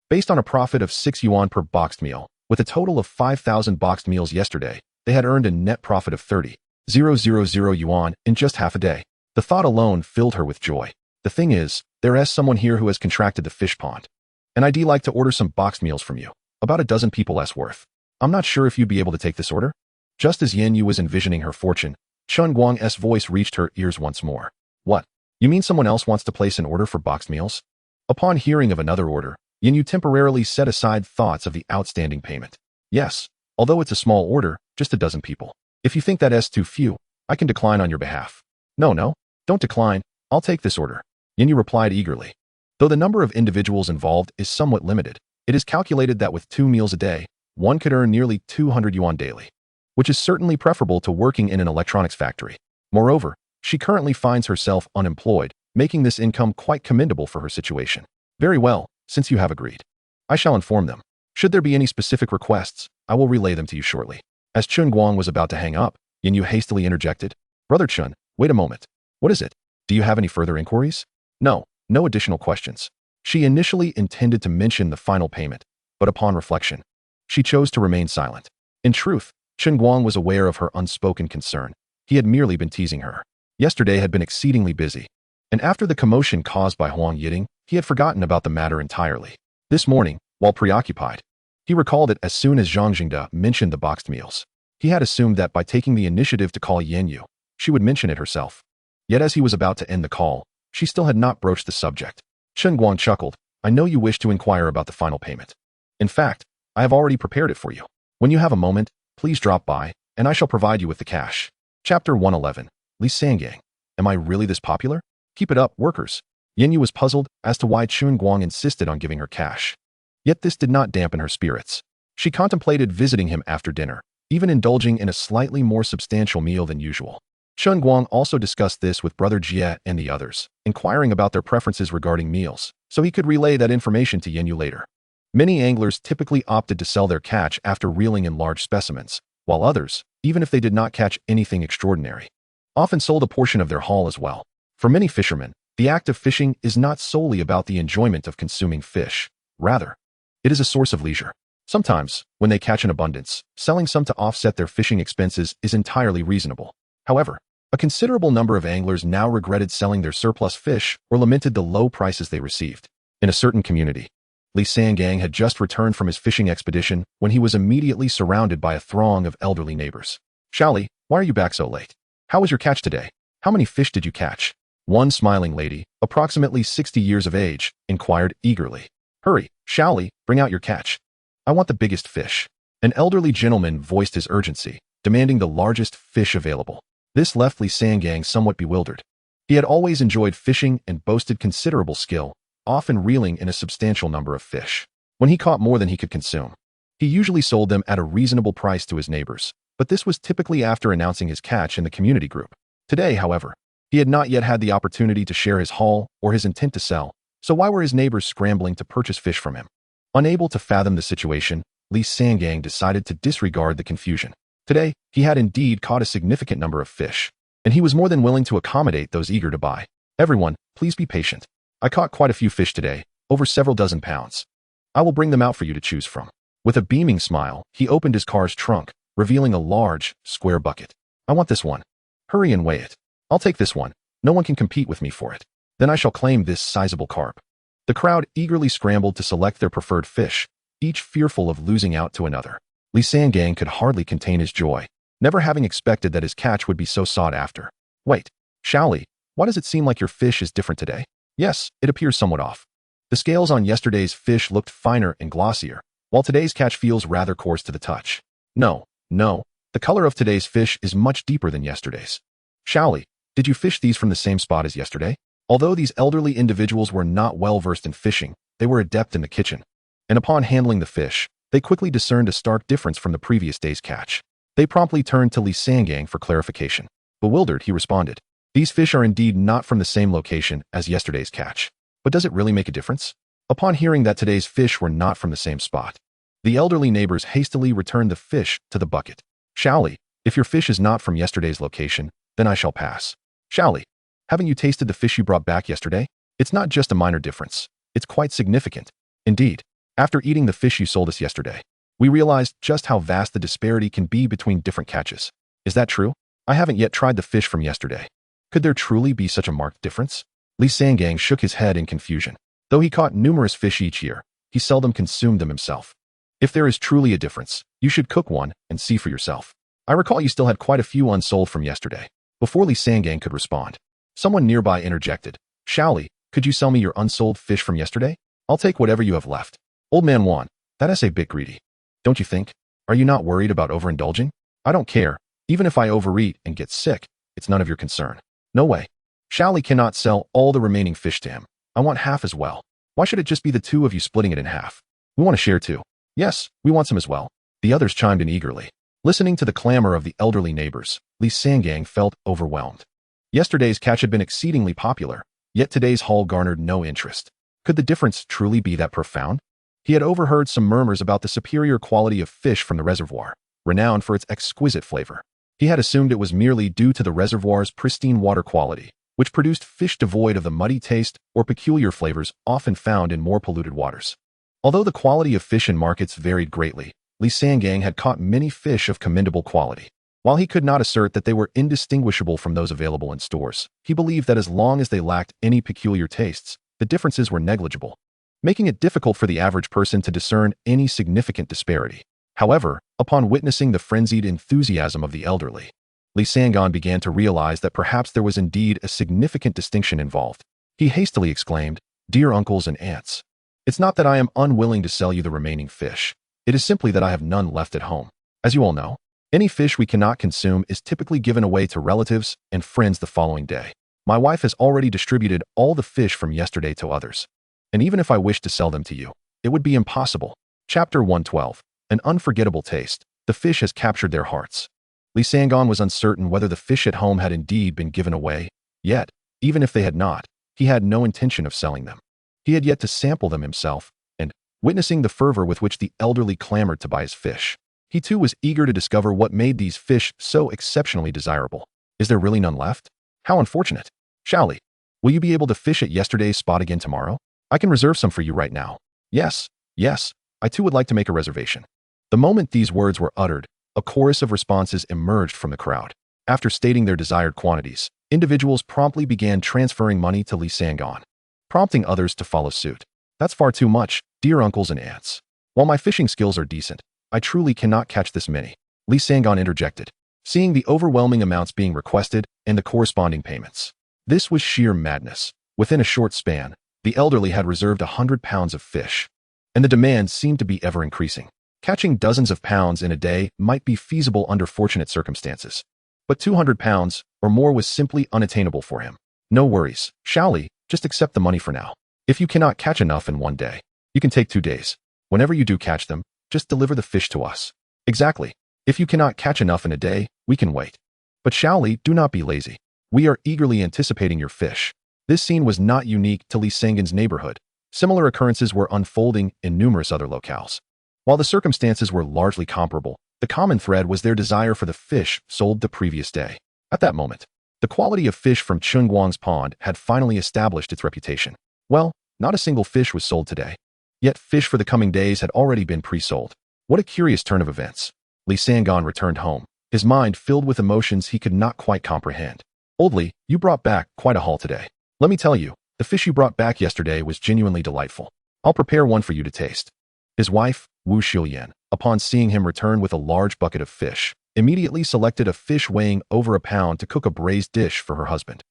Based on a profit of 6 yuan per boxed meal, with a total of 5,000 boxed meals yesterday, they had earned a net profit of 30,000 yuan in just half a day. The thought alone filled her with joy. The thing is, there is someone here who has contracted the fish pond. And I'd like to order some boxed meals from you, about a dozen people's worth. I'm not sure if you'd be able to take this order." Just as Yanyu was envisioning her fortune, Chen Guang's voice reached her ears once more. "What? You mean someone else wants to place an order for boxed meals?" Upon hearing of another order, Yanyu temporarily set aside thoughts of the outstanding payment. "Yes, although it's a small order, just a dozen people. If you think that is too few, I can decline on your behalf." No, don't decline. I'll take this order," Yanyu replied eagerly. Though the number of individuals involved is somewhat limited, it is calculated that with 2 meals a day, one could earn nearly 200 yuan daily, which is certainly preferable to working in an electronics factory. Moreover, she currently finds herself unemployed, making this income quite commendable for her situation. "Very well, since you have agreed. I shall inform them. Should there be any specific requests, I will relay them to you shortly." As Chen Guang was about to hang up, Yanyu hastily interjected, "Brother Chen, wait a moment. What is it? Do you have any further inquiries?" No additional questions." She initially intended to mention the final payment, but upon reflection, she chose to remain silent. In truth, Chen Guang was aware of her unspoken concern. He had merely been teasing her. Yesterday had been exceedingly busy, and after the commotion caused by Huang Yiting, he had forgotten about the matter entirely. This morning, while preoccupied, he recalled it as soon as Zhang Jingde mentioned the boxed meals. He had assumed that by taking the initiative to call Yanyu, she would mention it herself. Yet as he was about to end the call, she still had not broached the subject. Chen Guang chuckled. "I know you wish to inquire about the final payment. In fact, I have already prepared it for you. When you have a moment, please drop by, and I shall provide you with the cash." Chapter 111. Leasing. Am I really this popular? Keep it up, workers. Yanyu was puzzled as to why Chen Guang insisted on giving her cash. Yet this did not dampen her spirits. She contemplated visiting him after dinner, even indulging in a slightly more substantial meal than usual. Chen Guang also discussed this with Brother Jie and the others, inquiring about their preferences regarding meals, so he could relay that information to Yin Yu later. Many anglers typically opted to sell their catch after reeling in large specimens, while others, even if they did not catch anything extraordinary, often sold a portion of their haul as well. For many fishermen, the act of fishing is not solely about the enjoyment of consuming fish. Rather, it is a source of leisure. Sometimes, when they catch an abundance, selling some to offset their fishing expenses is entirely reasonable. However, a considerable number of anglers now regretted selling their surplus fish or lamented the low prices they received. In a certain community, Li Sangang had just returned from his fishing expedition when he was immediately surrounded by a throng of elderly neighbors. "Shaoli, why are you back so late? How was your catch today? How many fish did you catch?" One smiling lady, approximately 60 years of age, inquired eagerly. "Hurry, Shaoli, bring out your catch. I want the biggest fish." An elderly gentleman voiced his urgency, demanding the largest fish available. This left Li Sangang somewhat bewildered. He had always enjoyed fishing and boasted considerable skill, often reeling in a substantial number of fish. When he caught more than he could consume, he usually sold them at a reasonable price to his neighbors, but this was typically after announcing his catch in the community group. Today, however, he had not yet had the opportunity to share his haul or his intent to sell, so why were his neighbors scrambling to purchase fish from him? Unable to fathom the situation, Li Sangang decided to disregard the confusion. Today, he had indeed caught a significant number of fish, and he was more than willing to accommodate those eager to buy. "Everyone, please be patient. I caught quite a few fish today, over several dozen pounds. I will bring them out for you to choose from." With a beaming smile, he opened his car's trunk, revealing a large, square bucket. "I want this one. Hurry and weigh it. I'll take this one. No one can compete with me for it. Then I shall claim this sizable carp." The crowd eagerly scrambled to select their preferred fish, each fearful of losing out to another. Li Sangang could hardly contain his joy, never having expected that his catch would be so sought after. "Wait, Shaoli, why does it seem like your fish is different today?" "Yes, it appears somewhat off. The scales on yesterday's fish looked finer and glossier, while today's catch feels rather coarse to the touch." No, the color of today's fish is much deeper than yesterday's." "Shaoli, did you fish these from the same spot as yesterday?" Although these elderly individuals were not well versed in fishing, they were adept in the kitchen, and upon handling the fish, they quickly discerned a stark difference from the previous day's catch. They promptly turned to Li Sangang for clarification. Bewildered, he responded, "These fish are indeed not from the same location as yesterday's catch. But does it really make a difference?" Upon hearing that today's fish were not from the same spot, the elderly neighbors hastily returned the fish to the bucket. "Shaoli, if your fish is not from yesterday's location, then I shall pass." "Shaoli, haven't you tasted the fish you brought back yesterday? It's not just a minor difference. It's quite significant. Indeed, after eating the fish you sold us yesterday, we realized just how vast the disparity can be between different catches. Is that true? I haven't yet tried the fish from yesterday. Could there truly be such a marked difference?" Li Sangang shook his head in confusion. Though he caught numerous fish each year, he seldom consumed them himself. "If there is truly a difference, you should cook one and see for yourself. I recall you still had quite a few unsold from yesterday." Before Li Sangang could respond, someone nearby interjected. "Shaoli, could you sell me your unsold fish from yesterday? I'll take whatever you have left." "Old man Wan, that is a bit greedy. Don't you think? Are you not worried about overindulging?" "I don't care. Even if I overeat and get sick, it's none of your concern." "No way. Shaoli cannot sell all the remaining fish to him. I want half as well. Why should it just be the two of you splitting it in half? We want to share too." "Yes, we want some as well." The others chimed in eagerly. Listening to the clamor of the elderly neighbors, Li Sangang felt overwhelmed. Yesterday's catch had been exceedingly popular, yet today's haul garnered no interest. Could the difference truly be that profound? He had overheard some murmurs about the superior quality of fish from the reservoir, renowned for its exquisite flavor. He had assumed it was merely due to the reservoir's pristine water quality, which produced fish devoid of the muddy taste or peculiar flavors often found in more polluted waters. Although the quality of fish in markets varied greatly, Li Sangang had caught many fish of commendable quality. While he could not assert that they were indistinguishable from those available in stores, he believed that as long as they lacked any peculiar tastes, the differences were negligible, making it difficult for the average person to discern any significant disparity. However, upon witnessing the frenzied enthusiasm of the elderly, Li Sangang began to realize that perhaps there was indeed a significant distinction involved. He hastily exclaimed, "Dear uncles and aunts, it's not that I am unwilling to sell you the remaining fish. It is simply that I have none left at home. As you all know, any fish we cannot consume is typically given away to relatives and friends the following day. My wife has already distributed all the fish from yesterday to others. And even if I wished to sell them to you, it would be impossible." Chapter 112. An unforgettable taste. The fish has captured their hearts. Li Sangon was uncertain whether the fish at home had indeed been given away. Yet, even if they had not, he had no intention of selling them. He had yet to sample them himself, and, witnessing the fervor with which the elderly clamored to buy his fish, he too was eager to discover what made these fish so exceptionally desirable. Is there really none left? How unfortunate. Shaoli, will you be able to fish at yesterday's spot again tomorrow? I can reserve some for you right now. Yes, yes, I too would like to make a reservation. The moment these words were uttered, a chorus of responses emerged from the crowd. After stating their desired quantities, individuals promptly began transferring money to Li Sangon, prompting others to follow suit. That's far too much, dear uncles and aunts. While my fishing skills are decent, I truly cannot catch this many. Li Sangon interjected, seeing the overwhelming amounts being requested and the corresponding payments. This was sheer madness. Within a short span, the elderly had reserved 100 pounds of fish, and the demand seemed to be ever increasing. Catching dozens of pounds in a day might be feasible under fortunate circumstances, but 200 pounds or more was simply unattainable for him. No worries, Shaoli, just accept the money for now. If you cannot catch enough in one day, you can take 2 days. Whenever you do catch them, just deliver the fish to us. Exactly. If you cannot catch enough in a day, we can wait. But Shaoli, do not be lazy. We are eagerly anticipating your fish. This scene was not unique to Li Sangon's neighborhood. Similar occurrences were unfolding in numerous other locales. While the circumstances were largely comparable, the common thread was their desire for the fish sold the previous day. At that moment, the quality of fish from Chen Guang's pond had finally established its reputation. Well, not a single fish was sold today. Yet fish for the coming days had already been pre-sold. What a curious turn of events. Li Sangon returned home, his mind filled with emotions he could not quite comprehend. Old Li, you brought back quite a haul today. Let me tell you, the fish you brought back yesterday was genuinely delightful. I'll prepare one for you to taste. His wife, Wu Xiuyan, upon seeing him return with a large bucket of fish, immediately selected a fish weighing over a pound to cook a braised dish for her husband.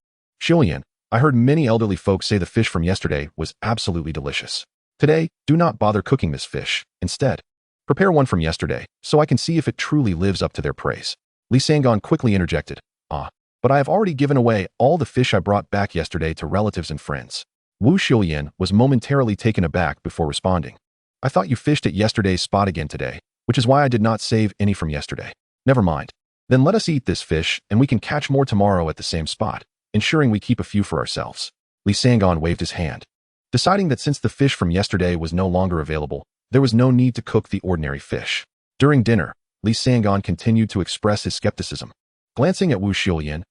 Xiuyan, I heard many elderly folks say the fish from yesterday was absolutely delicious. Today, do not bother cooking this fish. Instead, prepare one from yesterday, so I can see if it truly lives up to their praise. Li Sangon quickly interjected, but I have already given away all the fish I brought back yesterday to relatives and friends. Wu Xiuyan was momentarily taken aback before responding. I thought you fished at yesterday's spot again today, which is why I did not save any from yesterday. Never mind. Then let us eat this fish and we can catch more tomorrow at the same spot, ensuring we keep a few for ourselves. Li Sangon waved his hand, deciding that since the fish from yesterday was no longer available, there was no need to cook the ordinary fish. During dinner, Li Sangon continued to express his skepticism. Glancing at Wu Xiuyan,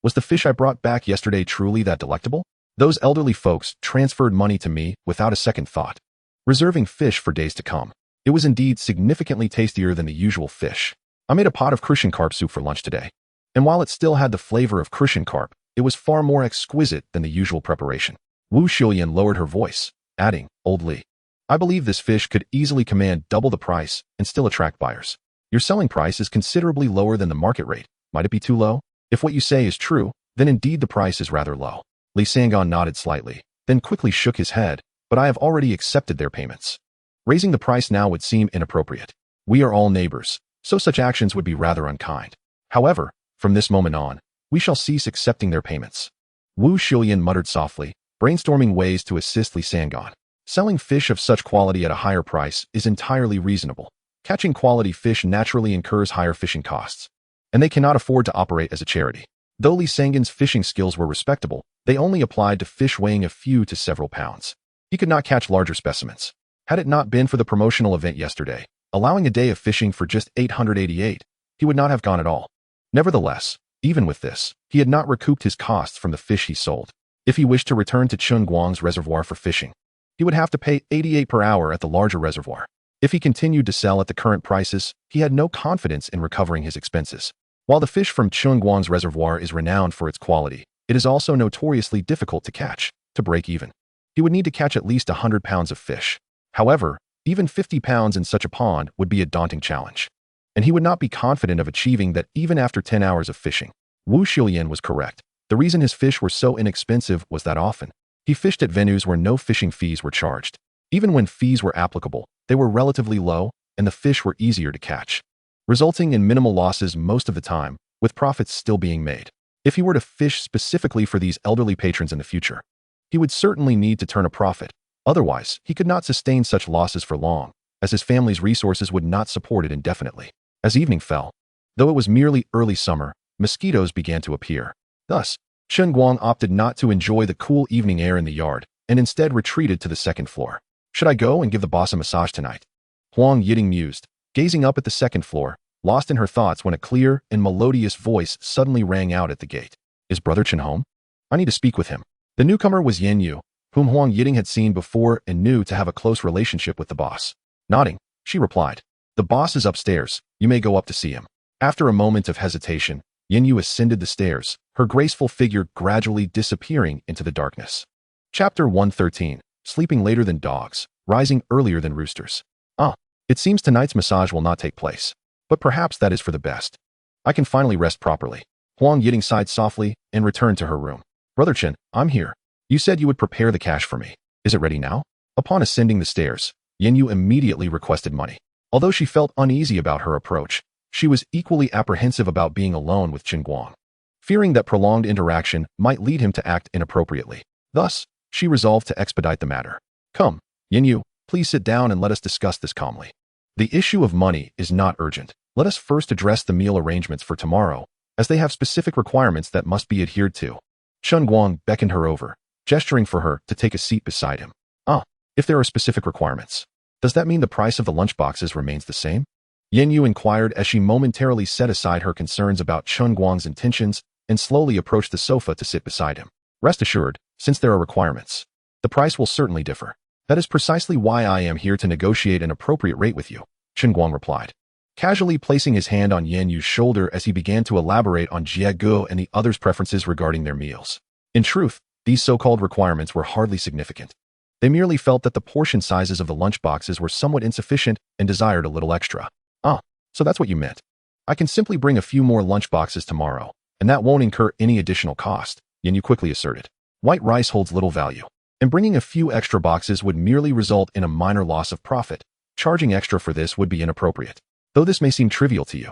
was the fish I brought back yesterday truly that delectable? Those elderly folks transferred money to me without a second thought, reserving fish for days to come. It was indeed significantly tastier than the usual fish. I made a pot of crucian carp soup for lunch today, and while it still had the flavor of crucian carp, it was far more exquisite than the usual preparation. Wu Xiuyan lowered her voice, adding, Old Li, I believe this fish could easily command double the price and still attract buyers. Your selling price is considerably lower than the market rate. Might it be too low? If what you say is true, then indeed the price is rather low. Li Sangon nodded slightly, then quickly shook his head, but I have already accepted their payments. Raising the price now would seem inappropriate. We are all neighbors, so such actions would be rather unkind. However, from this moment on, we shall cease accepting their payments. Wu Xiuyan muttered softly, brainstorming ways to assist Li Sangon. Selling fish of such quality at a higher price is entirely reasonable. Catching quality fish naturally incurs higher fishing costs, and they cannot afford to operate as a charity. Though Li Sangon's fishing skills were respectable, they only applied to fish weighing a few to several pounds. He could not catch larger specimens. Had it not been for the promotional event yesterday, allowing a day of fishing for just 888, he would not have gone at all. Nevertheless, even with this, he had not recouped his costs from the fish he sold. If he wished to return to Chen Guang's reservoir for fishing, he would have to pay 88 per hour at the larger reservoir. If he continued to sell at the current prices, he had no confidence in recovering his expenses. While the fish from Chen Guang's reservoir is renowned for its quality, it is also notoriously difficult to catch. To break even, he would need to catch at least 100 pounds of fish. However, even 50 pounds in such a pond would be a daunting challenge, and he would not be confident of achieving that even after 10 hours of fishing. Wu Xiuyan was correct. The reason his fish were so inexpensive was that often he fished at venues where no fishing fees were charged. Even when fees were applicable, they were relatively low and the fish were easier to catch, resulting in minimal losses most of the time, with profits still being made. If he were to fish specifically for these elderly patrons in the future, he would certainly need to turn a profit. Otherwise, he could not sustain such losses for long, as his family's resources would not support it indefinitely. As evening fell, Though it was merely early summer, mosquitoes began to appear. Thus, Chen Guang opted not to enjoy the cool evening air in the yard and instead retreated to the second floor. Should I go and give the boss a massage tonight? Huang Yiting mused, gazing up at the second floor, lost in her thoughts when a clear and melodious voice suddenly rang out at the gate. Is Brother Chen home? I need to speak with him. The newcomer was Yan Yu, whom Huang Yiting had seen before and knew to have a close relationship with the boss. Nodding, she replied, The boss is upstairs. You may go up to see him. After a moment of hesitation, Yan Yu ascended the stairs, her graceful figure gradually disappearing into the darkness. Chapter 113. Sleeping later than dogs, rising earlier than roosters. It seems tonight's massage will not take place. But perhaps that is for the best. I can finally rest properly. Huang Yiting sighed softly and returned to her room. Brother Chen, I'm here. You said you would prepare the cash for me. Is it ready now? Upon ascending the stairs, Yan Yu immediately requested money. Although she felt uneasy about her approach, she was equally apprehensive about being alone with Chen Guang, fearing that prolonged interaction might lead him to act inappropriately. Thus, she resolved to expedite the matter. Come, Yan Yu, please sit down and let us discuss this calmly. The issue of money is not urgent. Let us first address the meal arrangements for tomorrow, as they have specific requirements that must be adhered to. Chen Guang beckoned her over, gesturing for her to take a seat beside him. If there are specific requirements, does that mean the price of the lunchboxes remains the same? Yan Yu inquired as she momentarily set aside her concerns about Chen Guang's intentions and slowly approached the sofa to sit beside him. Rest assured, since there are requirements, the price will certainly differ. That is precisely why I am here to negotiate an appropriate rate with you, Chen Guang replied, casually placing his hand on Yan Yu's shoulder as he began to elaborate on Jie Guo and the others' preferences regarding their meals. In truth, these so-called requirements were hardly significant. They merely felt that the portion sizes of the lunchboxes were somewhat insufficient and desired a little extra. So that's what you meant. I can simply bring a few more lunchboxes tomorrow, and that won't incur any additional cost, Yan Yu quickly asserted. White rice holds little value, and bringing a few extra boxes would merely result in a minor loss of profit. Charging extra for this would be inappropriate, though this may seem trivial to you.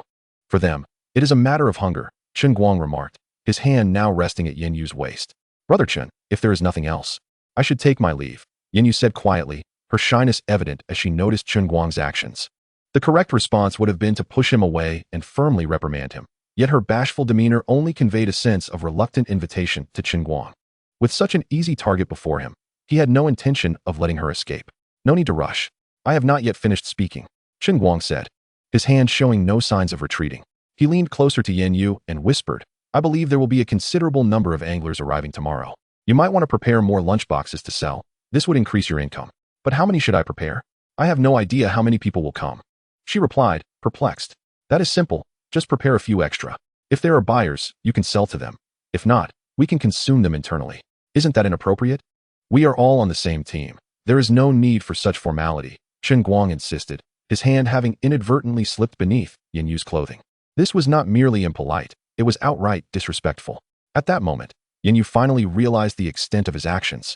For them, it is a matter of hunger, Chen Guang remarked, his hand now resting at Yan Yu's waist. Brother Chen, if there is nothing else, I should take my leave, Yan Yu said quietly, her shyness evident as she noticed Chen Guang's actions. The correct response would have been to push him away and firmly reprimand him, yet her bashful demeanor only conveyed a sense of reluctant invitation to Chen Guang. With such an easy target before him, he had no intention of letting her escape. No need to rush. I have not yet finished speaking, Chen Guang said, his hand showing no signs of retreating. He leaned closer to Yan Yu and whispered, I believe there will be a considerable number of anglers arriving tomorrow. You might want to prepare more lunchboxes to sell. This would increase your income. But how many should I prepare? I have no idea how many people will come. She replied, perplexed. That is simple. Just prepare a few extra. If there are buyers, you can sell to them. If not, we can consume them internally. Isn't that inappropriate? We are all on the same team. There is no need for such formality, Chen Guang insisted, his hand having inadvertently slipped beneath Yan Yu's clothing. This was not merely impolite, it was outright disrespectful. At that moment, Yan Yu finally realized the extent of his actions,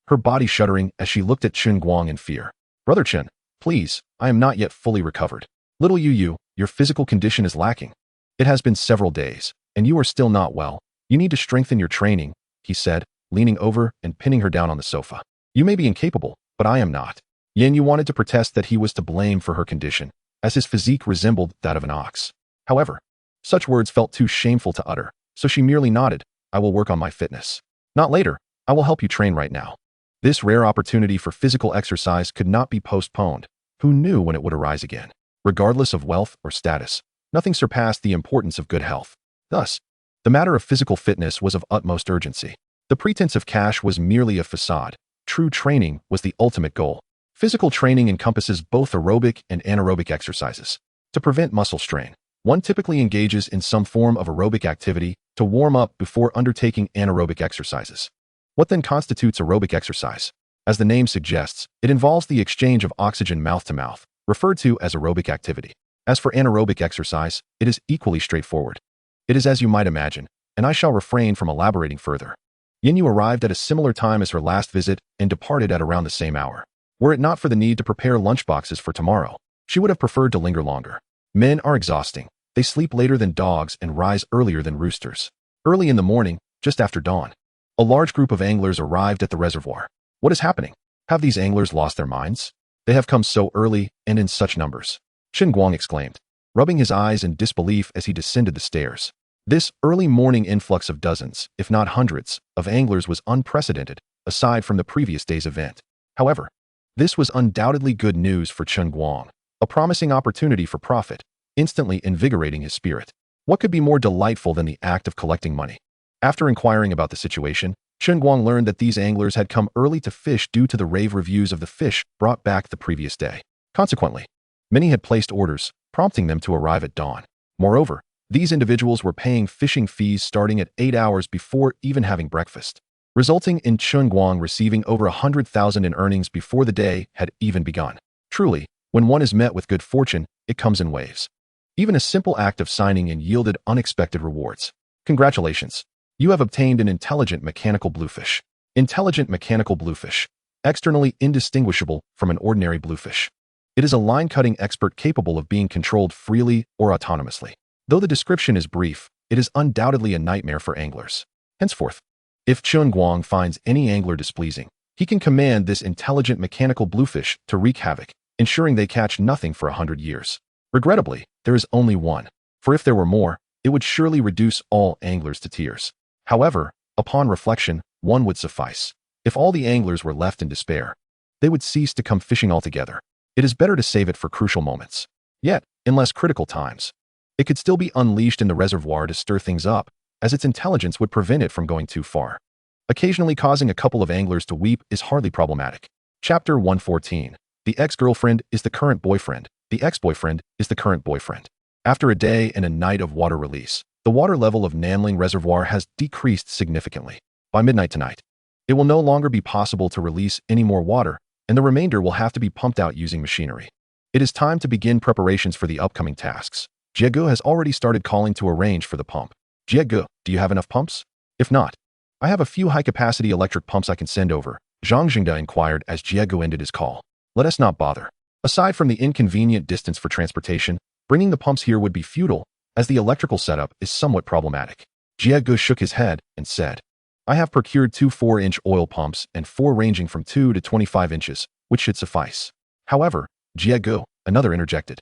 her body shuddering as she looked at Chen Guang in fear. Brother Chen, please, I am not yet fully recovered. Little Yu, your physical condition is lacking. It has been several days, and you are still not well. You need to strengthen your training, he said, leaning over and pinning her down on the sofa. You may be incapable, but I am not. Yan Yu wanted to protest that he was to blame for her condition, as his physique resembled that of an ox. However, such words felt too shameful to utter, so she merely nodded. I will work on my fitness. Not later. I will help you train right now. This rare opportunity for physical exercise could not be postponed. Who knew when it would arise again? Regardless of wealth or status, nothing surpassed the importance of good health. Thus, the matter of physical fitness was of utmost urgency. The pretense of cash was merely a facade. True training was the ultimate goal. Physical training encompasses both aerobic and anaerobic exercises. To prevent muscle strain, one typically engages in some form of aerobic activity to warm up before undertaking anaerobic exercises. What then constitutes aerobic exercise? As the name suggests, it involves the exchange of oxygen mouth to mouth, referred to as aerobic activity. As for anaerobic exercise, it is equally straightforward. It is as you might imagine, and I shall refrain from elaborating further. Yan Yu arrived at a similar time as her last visit and departed at around the same hour. Were it not for the need to prepare lunchboxes for tomorrow, she would have preferred to linger longer. Men are exhausting. They sleep later than dogs and rise earlier than roosters. Early in the morning, just after dawn, a large group of anglers arrived at the reservoir. What is happening? Have these anglers lost their minds? They have come so early and in such numbers, Chen Guang exclaimed. rubbing his eyes in disbelief as he descended the stairs. This early morning influx of dozens, if not hundreds, of anglers was unprecedented, aside from the previous day's event. However, this was undoubtedly good news for Chen Guang, a promising opportunity for profit, instantly invigorating his spirit. What could be more delightful than the act of collecting money? After inquiring about the situation, Chen Guang learned that these anglers had come early to fish due to the rave reviews of the fish brought back the previous day. Consequently, many had placed orders, prompting them to arrive at dawn. Moreover, these individuals were paying fishing fees starting at 8 hours before even having breakfast, resulting in Chen Guang receiving over 100,000 in earnings before the day had even begun. Truly, when one is met with good fortune, it comes in waves. Even a simple act of signing in yielded unexpected rewards. Congratulations! You have obtained an intelligent mechanical bluefish. Intelligent mechanical bluefish, externally indistinguishable from an ordinary bluefish. It is a line-cutting expert capable of being controlled freely or autonomously. Though the description is brief, it is undoubtedly a nightmare for anglers. Henceforth, if Chen Guang finds any angler displeasing, he can command this intelligent mechanical bluefish to wreak havoc, ensuring they catch nothing for 100 years. Regrettably, there is only one, for if there were more, it would surely reduce all anglers to tears. However, upon reflection, one would suffice. If all the anglers were left in despair, they would cease to come fishing altogether. It is better to save it for crucial moments. Yet, in less critical times, it could still be unleashed in the reservoir to stir things up, as its intelligence would prevent it from going too far. Occasionally causing a couple of anglers to weep is hardly problematic. Chapter 114. The ex-girlfriend is the current boyfriend. The ex-boyfriend is the current boyfriend. After a day and a night of water release, the water level of Nanling Reservoir has decreased significantly. By midnight tonight, it will no longer be possible to release any more water, and the remainder will have to be pumped out using machinery. It is time to begin preparations for the upcoming tasks. Jiegu has already started calling to arrange for the pump. Jiegu, do you have enough pumps? If not, I have a few high-capacity electric pumps I can send over, Zhang Jingda inquired as Jiegu ended his call. Let us not bother. Aside from the inconvenient distance for transportation, bringing the pumps here would be futile, as the electrical setup is somewhat problematic. Jiegu shook his head and said, I have procured 2 4-inch oil pumps and 4 ranging from 2 to 25 inches, which should suffice. However, Jiegu, another interjected,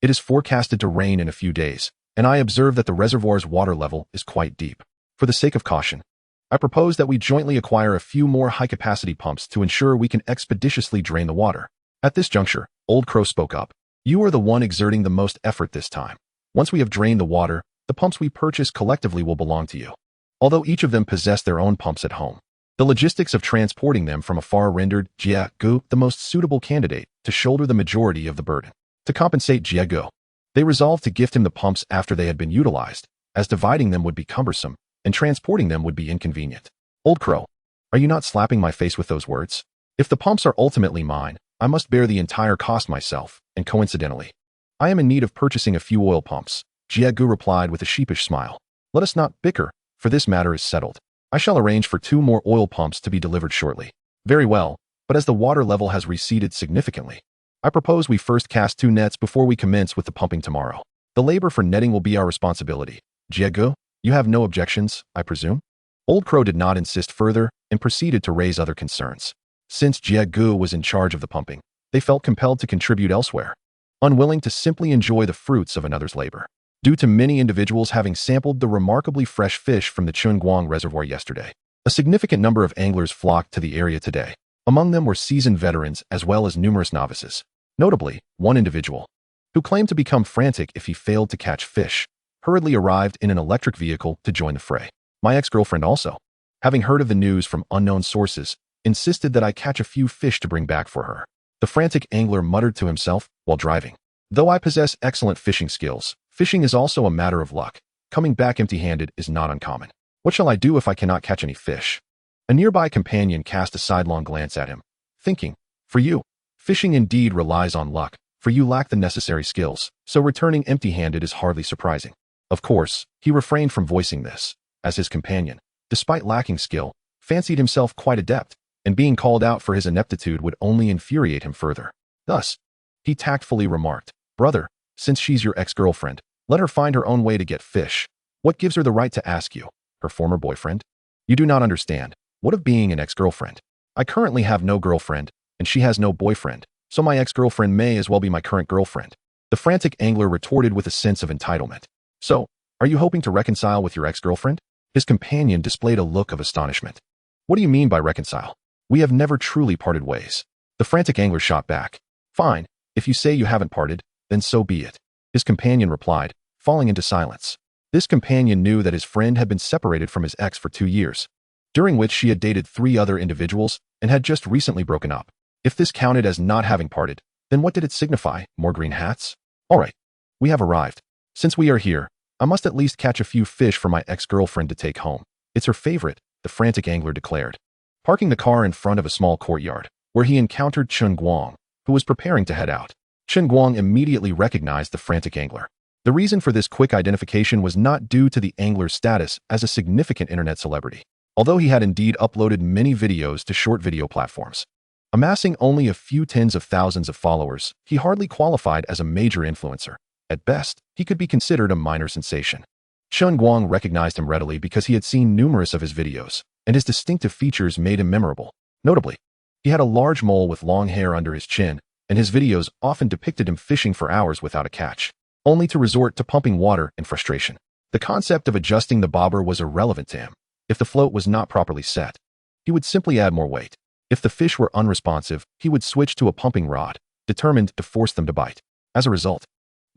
it is forecasted to rain in a few days, and I observe that the reservoir's water level is quite deep. For the sake of caution, I propose that we jointly acquire a few more high-capacity pumps to ensure we can expeditiously drain the water. At this juncture, Old Crow spoke up. You are the one exerting the most effort this time. Once we have drained the water, the pumps we purchase collectively will belong to you. Although each of them possess their own pumps at home, the logistics of transporting them from afar rendered Jiegu the most suitable candidate to shoulder the majority of the burden. To compensate Jiegu, they resolved to gift him the pumps after they had been utilized, as dividing them would be cumbersome, and transporting them would be inconvenient. Old Crow, are you not slapping my face with those words? If the pumps are ultimately mine, I must bear the entire cost myself, and coincidentally, I am in need of purchasing a few oil pumps. Jiegu replied with a sheepish smile. Let us not bicker, for this matter is settled. I shall arrange for 2 more oil pumps to be delivered shortly. Very well, but as the water level has receded significantly, I propose we first cast 2 nets before we commence with the pumping tomorrow. The labor for netting will be our responsibility. Jiegu, you have no objections, I presume? Old Crow did not insist further and proceeded to raise other concerns. Since Jiegu was in charge of the pumping, they felt compelled to contribute elsewhere, unwilling to simply enjoy the fruits of another's labor. Due to many individuals having sampled the remarkably fresh fish from the Chen Guang Reservoir yesterday, a significant number of anglers flocked to the area today. Among them were seasoned veterans as well as numerous novices. Notably, one individual, who claimed to become frantic if he failed to catch fish, hurriedly arrived in an electric vehicle to join the fray. My ex-girlfriend also, having heard of the news from unknown sources, insisted that I catch a few fish to bring back for her. The frantic angler muttered to himself while driving. Though I possess excellent fishing skills, fishing is also a matter of luck. Coming back empty-handed is not uncommon. What shall I do if I cannot catch any fish? A nearby companion cast a sidelong glance at him, thinking, for you, fishing indeed relies on luck, for you lack the necessary skills, so returning empty-handed is hardly surprising. Of course, he refrained from voicing this, as his companion, despite lacking skill, fancied himself quite adept, and being called out for his ineptitude would only infuriate him further. Thus, he tactfully remarked, Brother, since she's your ex-girlfriend, let her find her own way to get fish. What gives her the right to ask you? Her former boyfriend? You do not understand. What of being an ex-girlfriend? I currently have no girlfriend, and she has no boyfriend, so my ex-girlfriend may as well be my current girlfriend. The frantic angler retorted with a sense of entitlement. So, are you hoping to reconcile with your ex-girlfriend? His companion displayed a look of astonishment. What do you mean by reconcile? We have never truly parted ways. The frantic angler shot back. Fine, if you say you haven't parted, then so be it. His companion replied, falling into silence. This companion knew that his friend had been separated from his ex for 2 years, during which she had dated 3 other individuals and had just recently broken up. If this counted as not having parted, then what did it signify? More green hats? All right, we have arrived. Since we are here, I must at least catch a few fish for my ex-girlfriend to take home. It's her favorite, the frantic angler declared. Parking the car in front of a small courtyard, where he encountered Chen Guang, who was preparing to head out. Chen Guang immediately recognized the frantic angler. The reason for this quick identification was not due to the angler's status as a significant internet celebrity, although he had indeed uploaded many videos to short video platforms. Amassing only a few tens of thousands of followers, he hardly qualified as a major influencer. At best, he could be considered a minor sensation. Chen Guang recognized him readily because he had seen numerous of his videos, and his distinctive features made him memorable. Notably, he had a large mole with long hair under his chin, and his videos often depicted him fishing for hours without a catch, only to resort to pumping water in frustration. The concept of adjusting the bobber was irrelevant to him. If the float was not properly set, he would simply add more weight. If the fish were unresponsive, he would switch to a pumping rod, determined to force them to bite. As a result,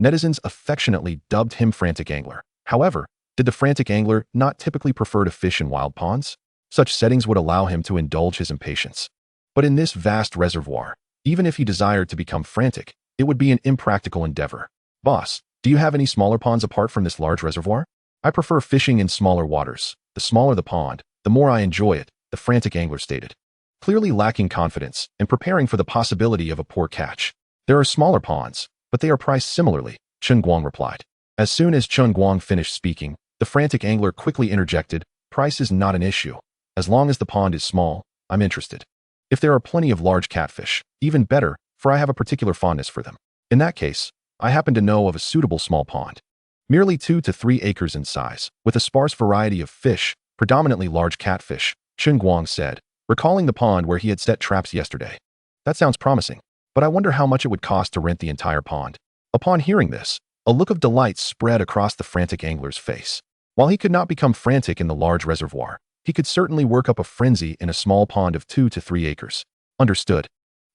netizens affectionately dubbed him Frantic Angler. However, did the frantic angler not typically prefer to fish in wild ponds? Such settings would allow him to indulge his impatience. But in this vast reservoir, even if he desired to become frantic, it would be an impractical endeavor. Boss, do you have any smaller ponds apart from this large reservoir? I prefer fishing in smaller waters. The smaller the pond, the more I enjoy it, the frantic angler stated. Clearly lacking confidence and preparing for the possibility of a poor catch. There are smaller ponds, but they are priced similarly, Chen Guang replied. As soon as Chen Guang finished speaking, the frantic angler quickly interjected, price is not an issue. As long as the pond is small, I'm interested. If there are plenty of large catfish, even better, for I have a particular fondness for them. In that case, I happen to know of a suitable small pond. Merely 2 to 3 acres in size, with a sparse variety of fish, predominantly large catfish, Chen Guang said, recalling the pond where he had set traps yesterday. That sounds promising, but I wonder how much it would cost to rent the entire pond. Upon hearing this, a look of delight spread across the frantic angler's face. While he could not become frantic in the large reservoir, he could certainly work up a frenzy in a small pond of 2 to 3 acres. Understood.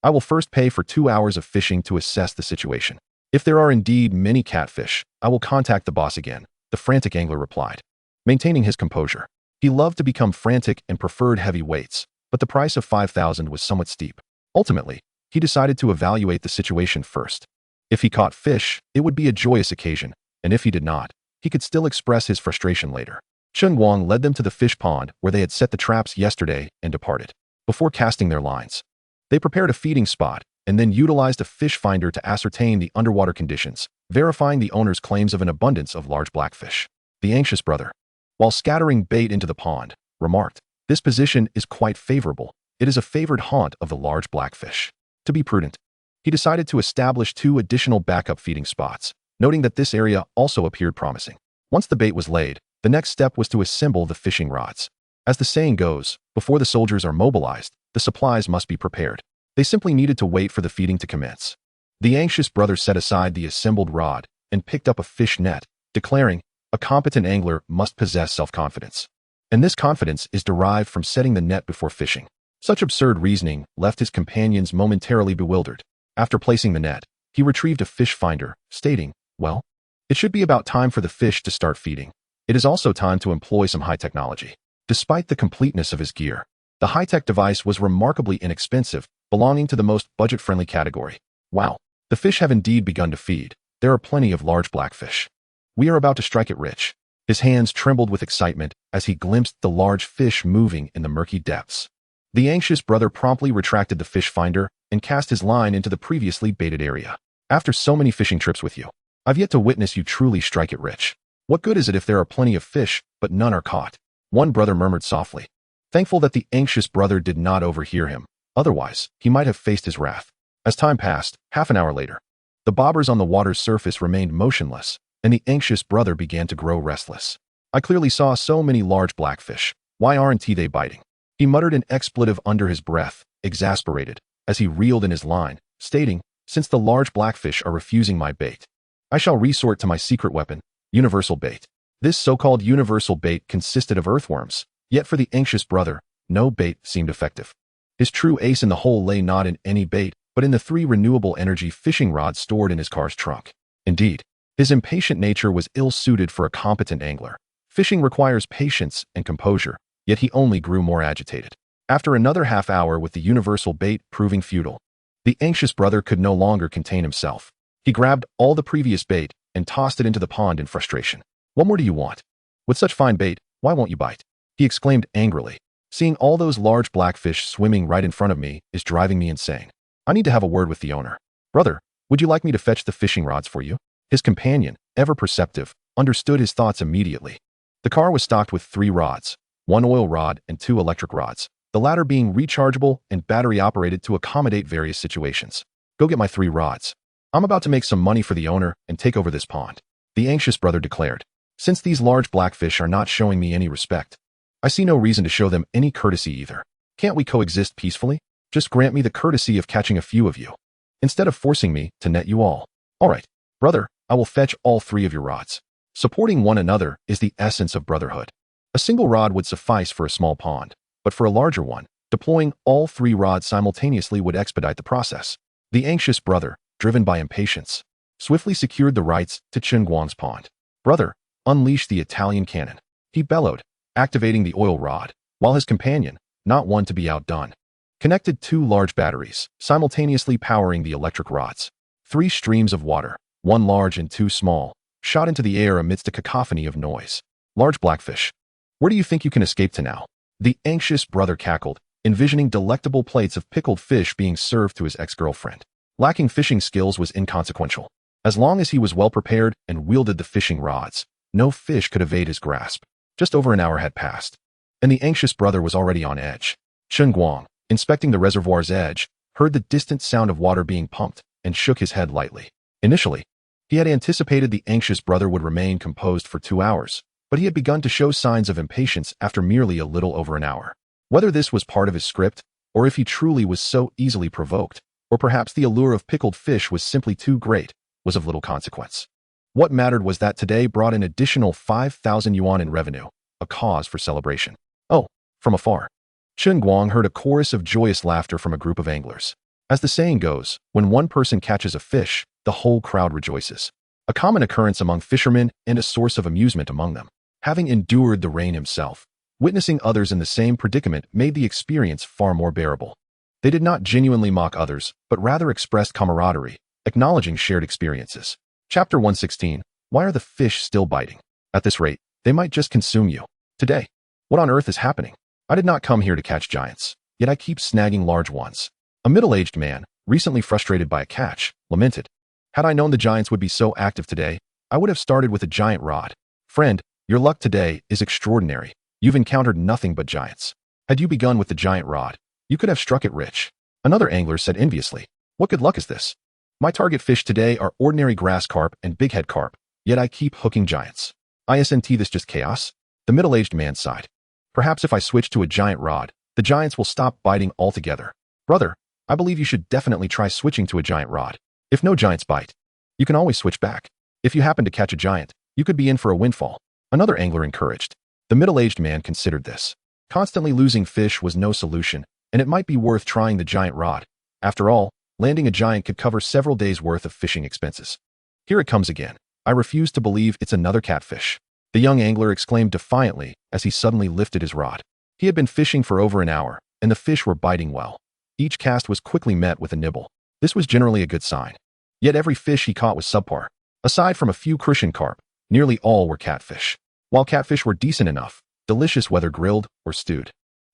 I will first pay for 2 hours of fishing to assess the situation. If there are indeed many catfish, I will contact the boss again, the frantic angler replied. Maintaining his composure. He loved to become frantic and preferred heavy weights, but the price of 5,000 was somewhat steep. Ultimately, he decided to evaluate the situation first. If he caught fish, it would be a joyous occasion, and if he did not, he could still express his frustration later. Chen Guang led them to the fish pond where they had set the traps yesterday and departed. Before casting their lines, they prepared a feeding spot and then utilized a fish finder to ascertain the underwater conditions, verifying the owner's claims of an abundance of large blackfish. The anxious brother, while scattering bait into the pond, remarked, "This position is quite favorable. It is a favored haunt of the large blackfish." To be prudent, he decided to establish 2 additional backup feeding spots, noting that this area also appeared promising. Once the bait was laid, the next step was to assemble the fishing rods. As the saying goes, before the soldiers are mobilized, the supplies must be prepared. They simply needed to wait for the feeding to commence. The anxious brother set aside the assembled rod and picked up a fish net, declaring, "A competent angler must possess self-confidence. And this confidence is derived from setting the net before fishing." Such absurd reasoning left his companions momentarily bewildered. After placing the net, he retrieved a fish finder, stating, "Well, it should be about time for the fish to start feeding. It is also time to employ some high technology." Despite the completeness of his gear, the high-tech device was remarkably inexpensive, belonging to the most budget-friendly category. Wow, the fish have indeed begun to feed. There are plenty of large blackfish. We are about to strike it rich. His hands trembled with excitement as he glimpsed the large fish moving in the murky depths. The anxious brother promptly retracted the fish finder and cast his line into the previously baited area. "After so many fishing trips with you, I've yet to witness you truly strike it rich. What good is it if there are plenty of fish, but none are caught?" One brother murmured softly, thankful that the anxious brother did not overhear him. Otherwise, he might have faced his wrath. As time passed, half an hour later, the bobbers on the water's surface remained motionless, and the anxious brother began to grow restless. "I clearly saw so many large blackfish. Why aren't they biting?" He muttered an expletive under his breath, exasperated, as he reeled in his line, stating, Since the large blackfish are refusing my bait, I shall resort to my secret weapon, universal bait. This so-called universal bait consisted of earthworms, yet for the anxious brother, no bait seemed effective. His true ace in the hole lay not in any bait, but in the 3 renewable energy fishing rods stored in his car's trunk. Indeed, his impatient nature was ill-suited for a competent angler. Fishing requires patience and composure, yet he only grew more agitated. After another half hour with the universal bait proving futile, the anxious brother could no longer contain himself. He grabbed all the previous bait and tossed it into the pond in frustration. "What more do you want? With such fine bait, why won't you bite?" he exclaimed angrily. "Seeing all those large blackfish swimming right in front of me is driving me insane. I need to have a word with the owner. Brother, would you like me to fetch the fishing rods for you?" His companion, ever perceptive, understood his thoughts immediately. The car was stocked with 3 rods, 1 oil rod and 2 electric rods, the latter being rechargeable and battery-operated to accommodate various situations. "Go get my 3 rods. I'm about to make some money for the owner and take over this pond," the anxious brother declared. "Since these large blackfish are not showing me any respect, I see no reason to show them any courtesy either. Can't we coexist peacefully? Just grant me the courtesy of catching a few of you, instead of forcing me to net you all. All right, brother, I will fetch all 3 of your rods." Supporting one another is the essence of brotherhood. A single rod would suffice for a small pond, but for a larger one, deploying all 3 rods simultaneously would expedite the process. The anxious brother, driven by impatience, swiftly secured the rights to Chen Guang's pond. "Brother, unleash the Italian cannon," he bellowed, activating the oil rod, while his companion, not one to be outdone, connected 2 large batteries, simultaneously powering the electric rods. 3 streams of water, 1 large and 2 small, shot into the air amidst a cacophony of noise. "Large blackfish, where do you think you can escape to now?" the anxious brother cackled, envisioning delectable plates of pickled fish being served to his ex-girlfriend. Lacking fishing skills was inconsequential. As long as he was well prepared and wielded the fishing rods, no fish could evade his grasp. Just over an hour had passed, and the anxious brother was already on edge. Chen Guang, inspecting the reservoir's edge, heard the distant sound of water being pumped and shook his head lightly. Initially, he had anticipated the anxious brother would remain composed for 2 hours, but he had begun to show signs of impatience after merely a little over an hour. Whether this was part of his script, or if he truly was so easily provoked, or perhaps the allure of pickled fish was simply too great, was of little consequence. What mattered was that today brought an additional 5,000 yuan in revenue, a cause for celebration. Oh, from afar, Chen Guang heard a chorus of joyous laughter from a group of anglers. As the saying goes, when one person catches a fish, the whole crowd rejoices. A common occurrence among fishermen and a source of amusement among them. Having endured the rain himself, witnessing others in the same predicament made the experience far more bearable. They did not genuinely mock others, but rather expressed camaraderie, acknowledging shared experiences. Chapter 116. Why are the fish still biting? At this rate, they might just consume you. Today, what on earth is happening? I did not come here to catch giants, yet I keep snagging large ones. A middle-aged man, recently frustrated by a catch, lamented. Had I known the giants would be so active today, I would have started with a giant rod. Friend, your luck today is extraordinary. You've encountered nothing but giants. Had you begun with the giant rod, you could have struck it rich. Another angler said enviously. What good luck is this? My target fish today are ordinary grass carp and bighead carp, yet I keep hooking giants. Isn't this just chaos? The middle-aged man sighed. Perhaps if I switch to a giant rod, the giants will stop biting altogether. Brother, I believe you should definitely try switching to a giant rod. If no giants bite, you can always switch back. If you happen to catch a giant, you could be in for a windfall. Another angler encouraged. The middle-aged man considered this. Constantly losing fish was no solution, and it might be worth trying the giant rod. After all, landing a giant could cover several days' worth of fishing expenses. Here it comes again. I refuse to believe it's another catfish. The young angler exclaimed defiantly as he suddenly lifted his rod. He had been fishing for over an hour, and the fish were biting well. Each cast was quickly met with a nibble. This was generally a good sign. Yet every fish he caught was subpar. Aside from a few crucian carp, nearly all were catfish. While catfish were decent enough, delicious whether grilled or stewed,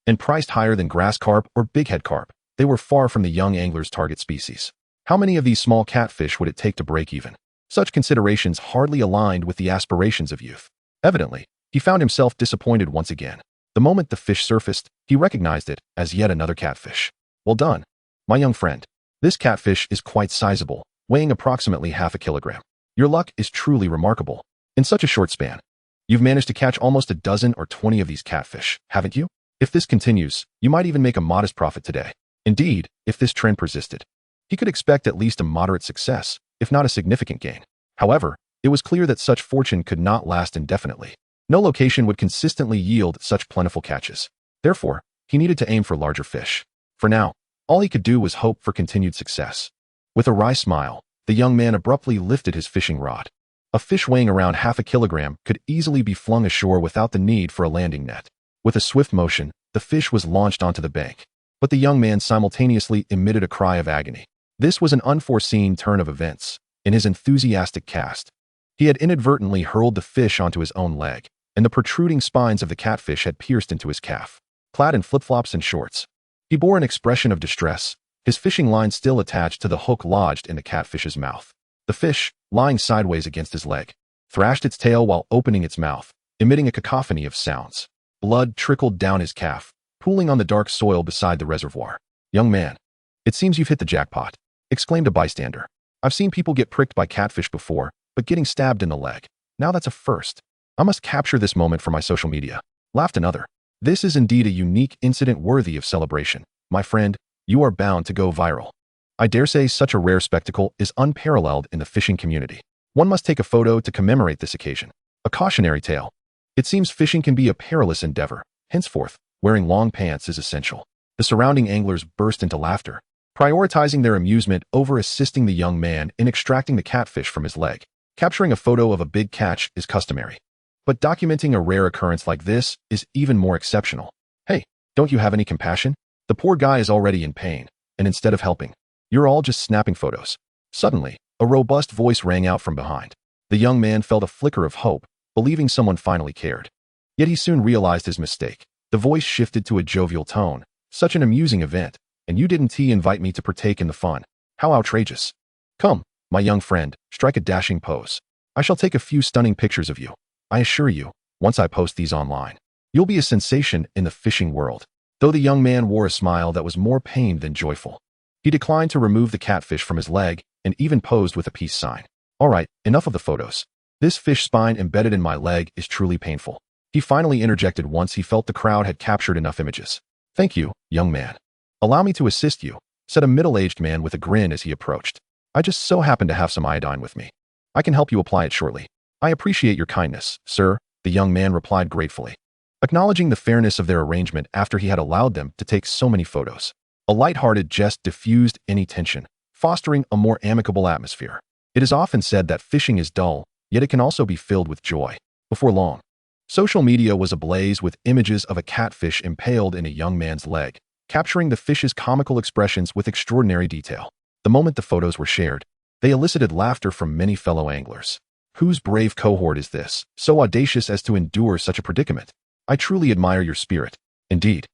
and priced higher than grass carp or bighead carp, they were far from the young angler's target species. How many of these small catfish would it take to break even? Such considerations hardly aligned with the aspirations of youth. Evidently, he found himself disappointed once again. The moment the fish surfaced, he recognized it as yet another catfish. Well done, my young friend. This catfish is quite sizable, weighing approximately half a kilogram. Your luck is truly remarkable. In such a short span, you've managed to catch almost a dozen or 20 of these catfish, haven't you? If this continues, you might even make a modest profit today. Indeed, if this trend persisted. He could expect at least a moderate success, if not a significant gain. However, it was clear that such fortune could not last indefinitely. No location would consistently yield such plentiful catches. Therefore, he needed to aim for larger fish. For now, all he could do was hope for continued success. With a wry smile, the young man abruptly lifted his fishing rod. A fish weighing around half a kilogram could easily be flung ashore without the need for a landing net. With a swift motion, the fish was launched onto the bank. But the young man simultaneously emitted a cry of agony. This was an unforeseen turn of events. In his enthusiastic cast, he had inadvertently hurled the fish onto his own leg, and the protruding spines of the catfish had pierced into his calf. Clad in flip-flops and shorts, he bore an expression of distress, his fishing line still attached to the hook lodged in the catfish's mouth. The fish, lying sideways against his leg, thrashed its tail while opening its mouth, emitting a cacophony of sounds. Blood trickled down his calf, pooling on the dark soil beside the reservoir. "Young man, it seems you've hit the jackpot," exclaimed a bystander. "I've seen people get pricked by catfish before, but getting stabbed in the leg, now that's a first. I must capture this moment for my social media," laughed another. "This is indeed a unique incident worthy of celebration. My friend, you are bound to go viral. I dare say such a rare spectacle is unparalleled in the fishing community. One must take a photo to commemorate this occasion." A cautionary tale. It seems fishing can be a perilous endeavor. Henceforth, wearing long pants is essential. The surrounding anglers burst into laughter, prioritizing their amusement over assisting the young man in extracting the catfish from his leg. Capturing a photo of a big catch is customary, but documenting a rare occurrence like this is even more exceptional. "Hey, don't you have any compassion? The poor guy is already in pain, and instead of helping, you're all just snapping photos." Suddenly, a robust voice rang out from behind. The young man felt a flicker of hope, believing someone finally cared. Yet he soon realized his mistake. The voice shifted to a jovial tone. "Such an amusing event, and you didn't invite me to partake in the fun. How outrageous. Come, my young friend, strike a dashing pose. I shall take a few stunning pictures of you. I assure you, once I post these online, you'll be a sensation in the fishing world." Though the young man wore a smile that was more pained than joyful, he declined to remove the catfish from his leg and even posed with a peace sign. "All right, enough of the photos. This fish spine embedded in my leg is truly painful," he finally interjected once he felt the crowd had captured enough images. "Thank you, young man. Allow me to assist you," said a middle-aged man with a grin as he approached. "I just so happen to have some iodine with me. I can help you apply it shortly." "I appreciate your kindness, sir," the young man replied gratefully, acknowledging the fairness of their arrangement after he had allowed them to take so many photos. A light-hearted jest diffused any tension, fostering a more amicable atmosphere. It is often said that fishing is dull, yet it can also be filled with joy. Before long, social media was ablaze with images of a catfish impaled in a young man's leg, capturing the fish's comical expressions with extraordinary detail. The moment the photos were shared, they elicited laughter from many fellow anglers. "Whose brave cohort is this, so audacious as to endure such a predicament? I truly admire your spirit." Indeed,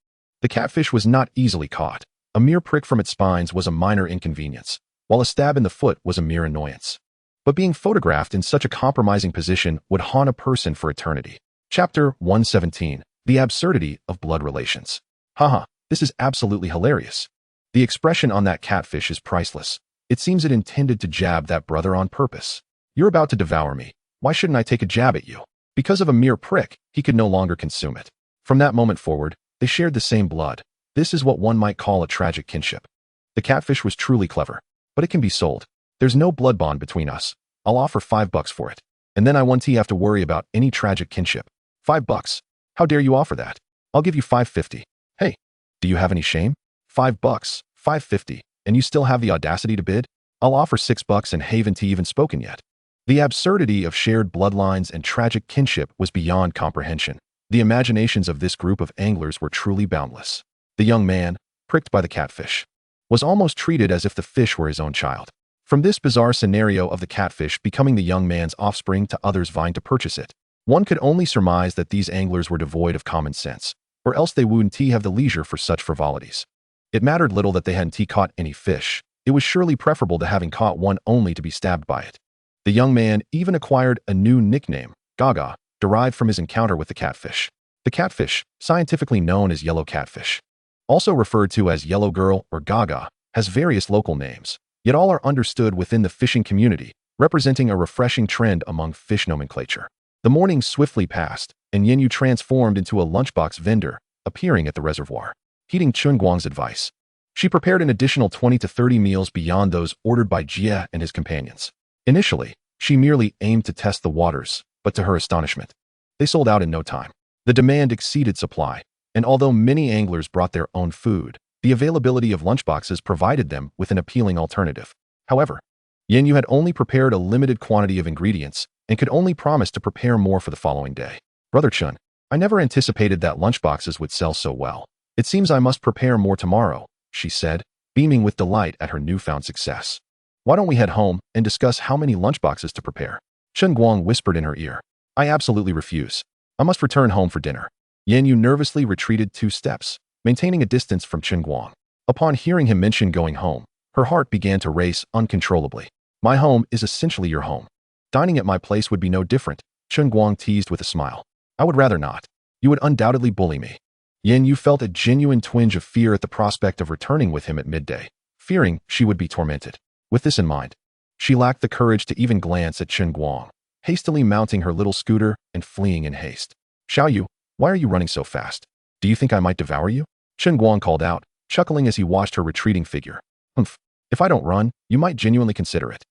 the catfish was not easily caught. A mere prick from its spines was a minor inconvenience, while a stab in the foot was a mere annoyance. But being photographed in such a compromising position would haunt a person for eternity. Chapter 117. The Absurdity of Blood Relations. "Haha, this is absolutely hilarious. The expression on that catfish is priceless. It seems it intended to jab that brother on purpose. You're about to devour me. Why shouldn't I take a jab at you?" Because of a mere prick, he could no longer consume it. From that moment forward, they shared the same blood. This is what one might call a tragic kinship. The catfish was truly clever, but it can be sold. "There's no blood bond between us. I'll offer $5 for it. And then I won't have to worry about any tragic kinship." $5? How dare you offer that? I'll give you $5.50. Hey, do you have any shame? $5, $5.50, and you still have the audacity to bid? I'll offer $6 and haven't even spoken yet. The absurdity of shared bloodlines and tragic kinship was beyond comprehension. The imaginations of this group of anglers were truly boundless. The young man, pricked by the catfish, was almost treated as if the fish were his own child. From this bizarre scenario of the catfish becoming the young man's offspring to others vying to purchase it, one could only surmise that these anglers were devoid of common sense, or else they wouldn't have the leisure for such frivolities. It mattered little that they hadn't caught any fish. It was surely preferable to having caught one only to be stabbed by it. The young man even acquired a new nickname, Gaga, derived from his encounter with the catfish. The catfish, scientifically known as yellow catfish, also referred to as yellow girl or Gaga, has various local names, yet all are understood within the fishing community, representing a refreshing trend among fish nomenclature. The morning swiftly passed, and Yenyu transformed into a lunchbox vendor, appearing at the reservoir. Heeding Chen Guang's advice, She prepared an additional 20 to 30 meals beyond those ordered by Jie and his companions. Initially, she merely aimed to test the waters, but to her astonishment, they sold out in no time. The demand exceeded supply, and although many anglers brought their own food, the availability of lunchboxes provided them with an appealing alternative. However, Yin Yu had only prepared a limited quantity of ingredients and could only promise to prepare more for the following day. Brother Chun, I never anticipated that lunchboxes would sell so well. It seems I must prepare more tomorrow, she said, beaming with delight at her newfound success. Why don't we head home and discuss how many lunchboxes to prepare? Chen Guang whispered in her ear. I absolutely refuse. I must return home for dinner. Yin Yu nervously retreated 2 steps, maintaining a distance from Chen Guang. Upon hearing him mention going home, her heart began to race uncontrollably. My home is essentially your home. Dining at my place would be no different, Chen Guang teased with a smile. I would rather not. You would undoubtedly bully me. Yin Yu felt a genuine twinge of fear at the prospect of returning with him at midday, fearing she would be tormented. With this in mind, she lacked the courage to even glance at Chen Guang, hastily mounting her little scooter and fleeing in haste. Xiao Yu, why are you running so fast? Do you think I might devour you? Chen Guang called out, chuckling as he watched her retreating figure. Humph, if I don't run, you might genuinely consider it.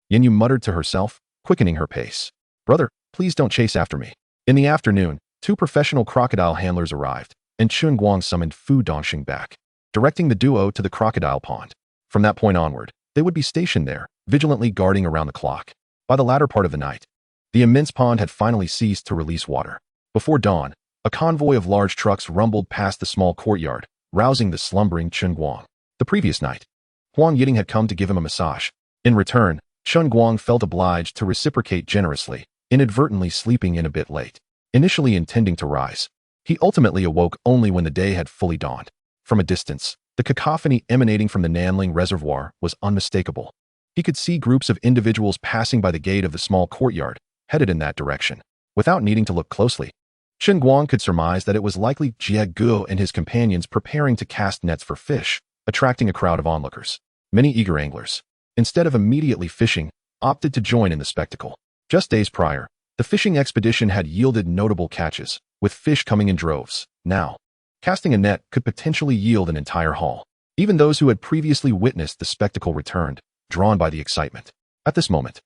Yin Yu muttered to herself, quickening her pace. Brother, please don't chase after me. In the afternoon, 2 professional crocodile handlers arrived, and Chen Guang summoned Fu Dongxing back, directing the duo to the crocodile pond. From that point onward, they would be stationed there, vigilantly guarding around the clock. By the latter part of the night, the immense pond had finally ceased to release water. Before dawn, a convoy of large trucks rumbled past the small courtyard, rousing the slumbering Chen Guang. The previous night, Huang Yiting had come to give him a massage. In return, Chen Guang felt obliged to reciprocate generously, inadvertently sleeping in a bit late. Initially intending to rise, he ultimately awoke only when the day had fully dawned. From a distance, the cacophony emanating from the Nanling Reservoir was unmistakable. He could see groups of individuals passing by the gate of the small courtyard, headed in that direction. Without needing to look closely, Chen Guang could surmise that it was likely Jie Guo and his companions preparing to cast nets for fish, attracting a crowd of onlookers. Many eager anglers, instead of immediately fishing, opted to join in the spectacle. Just days prior, the fishing expedition had yielded notable catches, with fish coming in droves. Now, casting a net could potentially yield an entire haul. Even those who had previously witnessed the spectacle returned, drawn by the excitement. At this moment,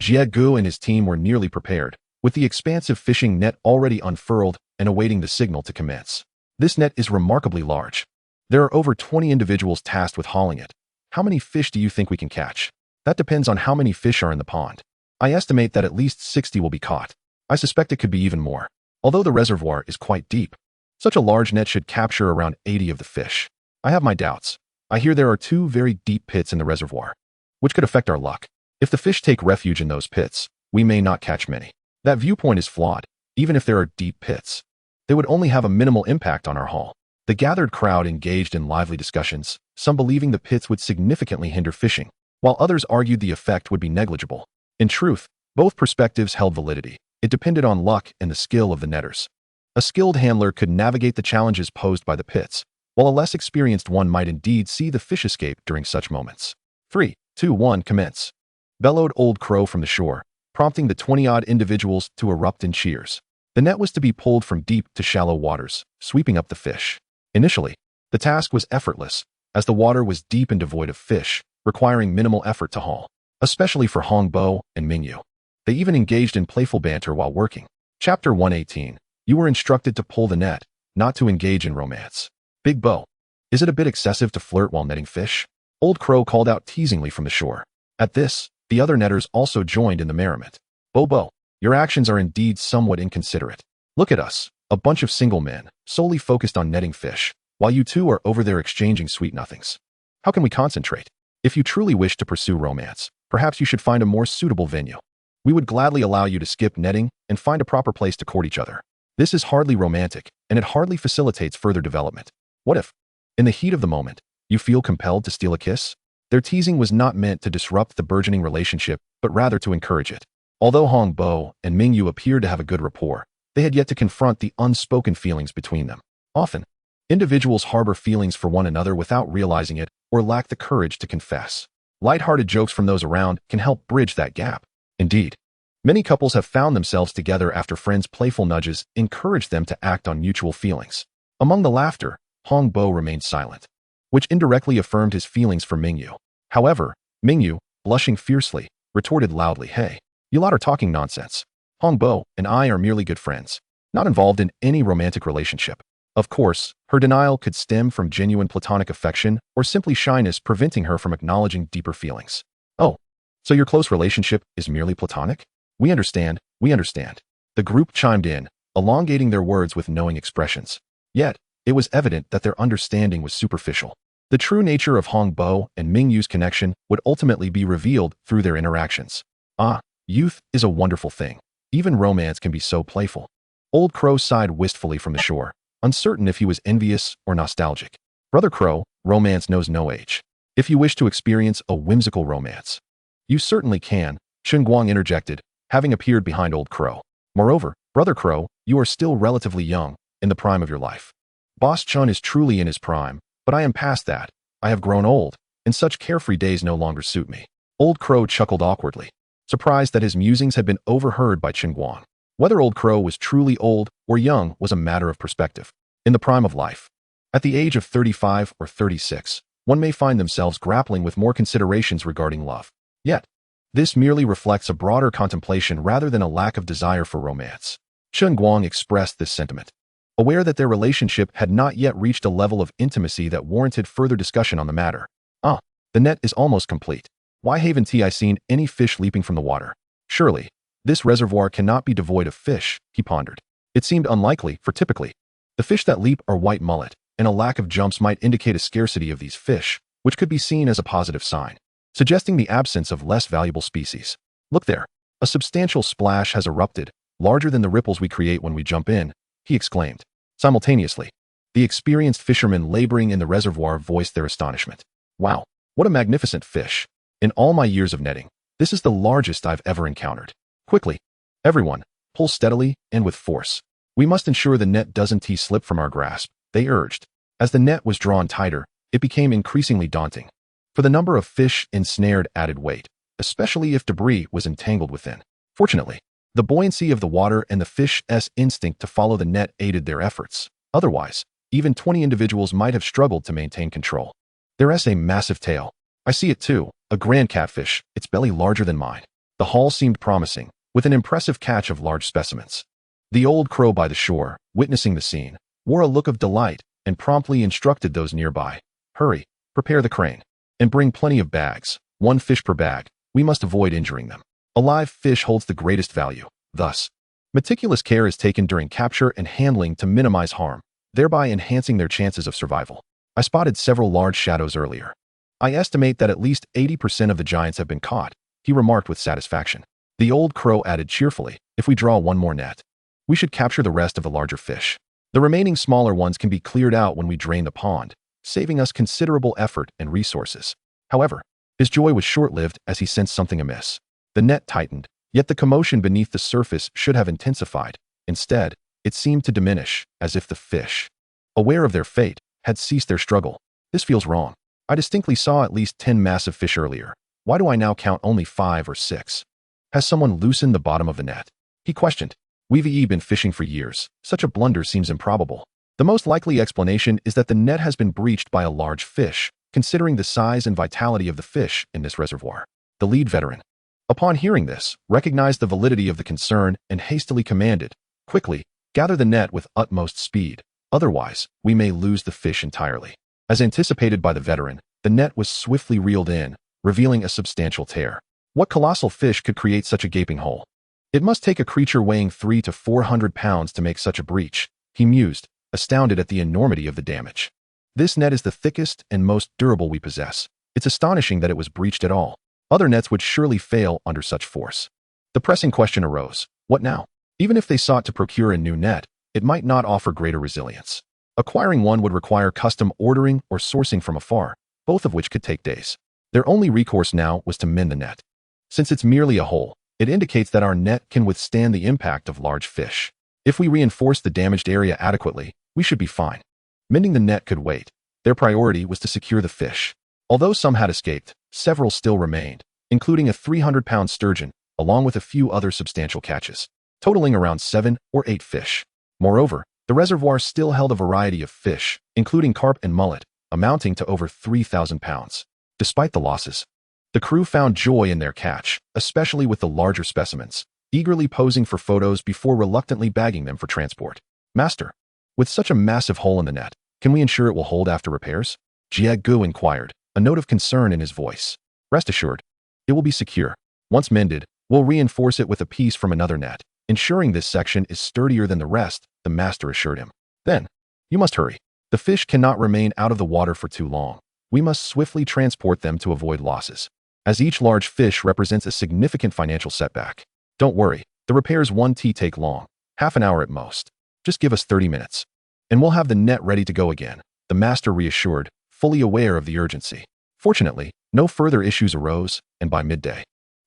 Jie Guo and his team were nearly prepared, with the expansive fishing net already unfurled and awaiting the signal to commence. This net is remarkably large. There are over 20 individuals tasked with hauling it. How many fish do you think we can catch? That depends on how many fish are in the pond. I estimate that at least 60 will be caught. I suspect it could be even more. Although the reservoir is quite deep, such a large net should capture around 80 of the fish. I have my doubts. I hear there are 2 very deep pits in the reservoir, which could affect our luck. If the fish take refuge in those pits, we may not catch many. That viewpoint is flawed. Even if there are deep pits, they would only have a minimal impact on our haul. The gathered crowd engaged in lively discussions, some believing the pits would significantly hinder fishing, while others argued the effect would be negligible. In truth, both perspectives held validity. It depended on luck and the skill of the netters. A skilled handler could navigate the challenges posed by the pits, while a less experienced one might indeed see the fish escape during such moments. 3, 2, 1, commence! Bellowed Old Crow from the shore, prompting the 20-odd individuals to erupt in cheers. The net was to be pulled from deep to shallow waters, sweeping up the fish. Initially, the task was effortless, as the water was deep and devoid of fish, requiring minimal effort to haul, especially for Hong Bo and Mingyu. They even engaged in playful banter while working. Chapter 118. You were instructed to pull the net, not to engage in romance. Big Bo, is it a bit excessive to flirt while netting fish? Old Crow called out teasingly from the shore. At this, the other netters also joined in the merriment. Bo, your actions are indeed somewhat inconsiderate. Look at us, a bunch of single men, solely focused on netting fish, while you two are over there exchanging sweet nothings. How can we concentrate? If you truly wish to pursue romance, perhaps you should find a more suitable venue. We would gladly allow you to skip netting and find a proper place to court each other. This is hardly romantic, and it hardly facilitates further development. What if, in the heat of the moment, you feel compelled to steal a kiss? Their teasing was not meant to disrupt the burgeoning relationship, but rather to encourage it. Although Hong Bo and Mingyu appeared to have a good rapport, they had yet to confront the unspoken feelings between them. Often, individuals harbor feelings for one another without realizing it or lack the courage to confess. Light-hearted jokes from those around can help bridge that gap. Indeed, many couples have found themselves together after friends' playful nudges encouraged them to act on mutual feelings. Among the laughter, Hong Bo remained silent. which indirectly affirmed his feelings for Mingyu. However, Mingyu, blushing fiercely, retorted loudly, "Hey, you lot are talking nonsense. Hongbo and I are merely good friends, not involved in any romantic relationship." Of course, her denial could stem from genuine platonic affection or simply shyness preventing her from acknowledging deeper feelings. "Oh, so your close relationship is merely platonic? We understand, we understand." The group chimed in, elongating their words with knowing expressions. Yet, it was evident that their understanding was superficial. The true nature of Hongbo and Mingyu's connection would ultimately be revealed through their interactions. Ah, youth is a wonderful thing. Even romance can be so playful. Old Crow sighed wistfully from the shore, uncertain if he was envious or nostalgic. "Brother Crow, romance knows no age. If you wish to experience a whimsical romance, you certainly can," Chen Guang interjected, having appeared behind Old Crow. "Moreover, Brother Crow, you are still relatively young, in the prime of your life. Boss Chun is truly in his prime, but I am past that. I have grown old, and such carefree days no longer suit me." Old Crow chuckled awkwardly, surprised that his musings had been overheard by Chen Guang. Whether Old Crow was truly old or young was a matter of perspective. In the prime of life, at the age of 35 or 36, one may find themselves grappling with more considerations regarding love. Yet, this merely reflects a broader contemplation rather than a lack of desire for romance. Chen Guang expressed this sentiment, aware that their relationship had not yet reached a level of intimacy that warranted further discussion on the matter. "Ah, the net is almost complete. Why haven't I seen any fish leaping from the water? Surely, this reservoir cannot be devoid of fish," he pondered. It seemed unlikely, for typically, the fish that leap are white mullet, and a lack of jumps might indicate a scarcity of these fish, which could be seen as a positive sign, suggesting the absence of less valuable species. "Look there, a substantial splash has erupted, larger than the ripples we create when we jump in," he exclaimed. Simultaneously, the experienced fishermen laboring in the reservoir voiced their astonishment. "Wow, what a magnificent fish. In all my years of netting, this is the largest I've ever encountered. Quickly, everyone, pull steadily and with force. We must ensure the net doesn't slip from our grasp," they urged. As the net was drawn tighter, it became increasingly daunting, for the number of fish ensnared added weight, especially if debris was entangled within. Fortunately, the buoyancy of the water and the fish's instinct to follow the net aided their efforts. Otherwise, even 20 individuals might have struggled to maintain control. "There's a massive tail. I see it too, a grand catfish, its belly larger than mine." The haul seemed promising, with an impressive catch of large specimens. The Old Crow by the shore, witnessing the scene, wore a look of delight and promptly instructed those nearby, "Hurry, prepare the crane, and bring plenty of bags, 1 fish per bag. We must avoid injuring them. A live fish holds the greatest value. Thus, meticulous care is taken during capture and handling to minimize harm, thereby enhancing their chances of survival. I spotted several large shadows earlier. I estimate that at least 80% of the giants have been caught," he remarked with satisfaction. The Old Crow added cheerfully, "If we draw one more net, we should capture the rest of the larger fish. The remaining smaller ones can be cleared out when we drain the pond, saving us considerable effort and resources." However, his joy was short-lived as he sensed something amiss. The net tightened, yet the commotion beneath the surface should have intensified. Instead, it seemed to diminish, as if the fish, aware of their fate, had ceased their struggle. "This feels wrong. I distinctly saw at least 10 massive fish earlier. Why do I now count only 5 or 6? Has someone loosened the bottom of the net?" he questioned. "We've been fishing for years. Such a blunder seems improbable. The most likely explanation is that the net has been breached by a large fish, considering the size and vitality of the fish in this reservoir." The lead veteran, upon hearing this, recognized the validity of the concern and hastily commanded, "Quickly, gather the net with utmost speed. Otherwise, we may lose the fish entirely." As anticipated by the veteran, the net was swiftly reeled in, revealing a substantial tear. What colossal fish could create such a gaping hole? It must take a creature weighing 300 to 400 pounds to make such a breach, he mused, astounded at the enormity of the damage. "This net is the thickest and most durable we possess. It's astonishing that it was breached at all. Other nets would surely fail under such force." The pressing question arose, what now? Even if they sought to procure a new net, it might not offer greater resilience. Acquiring one would require custom ordering or sourcing from afar, both of which could take days. Their only recourse now was to mend the net. Since it's merely a hole, it indicates that our net can withstand the impact of large fish. If we reinforce the damaged area adequately, we should be fine. Mending the net could wait. Their priority was to secure the fish. Although some had escaped, several still remained, including a 300-pound sturgeon, along with a few other substantial catches, totaling around 7 or 8 fish. Moreover, the reservoir still held a variety of fish, including carp and mullet, amounting to over 3,000 pounds. Despite the losses, the crew found joy in their catch, especially with the larger specimens, eagerly posing for photos before reluctantly bagging them for transport. Master, with such a massive hole in the net, can we ensure it will hold after repairs? Jie Gu inquired, a note of concern in his voice. Rest assured, it will be secure. Once mended, we'll reinforce it with a piece from another net, ensuring this section is sturdier than the rest, the master assured him. Then, you must hurry. The fish cannot remain out of the water for too long. We must swiftly transport them to avoid losses, as each large fish represents a significant financial setback. Don't worry, the repairs won't take long, half an hour at most. Just give us 30 minutes, and we'll have the net ready to go again, the master reassured, fully aware of the urgency. Fortunately, no further issues arose, and by midday,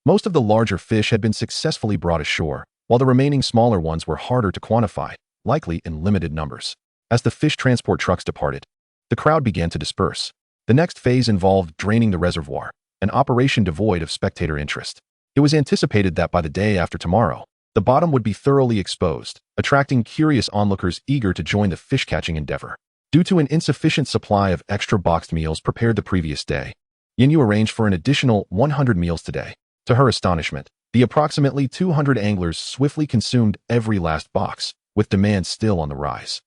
most of the larger fish had been successfully brought ashore, while the remaining smaller ones were harder to quantify, likely in limited numbers. As the fish transport trucks departed, the crowd began to disperse. The next phase involved draining the reservoir, an operation devoid of spectator interest. It was anticipated that by the day after tomorrow, the bottom would be thoroughly exposed, attracting curious onlookers eager to join the fish-catching endeavor. Due to an insufficient supply of extra boxed meals prepared the previous day, Yinyu arranged for an additional 100 meals today. To her astonishment, the approximately 200 anglers swiftly consumed every last box, with demand still on the rise.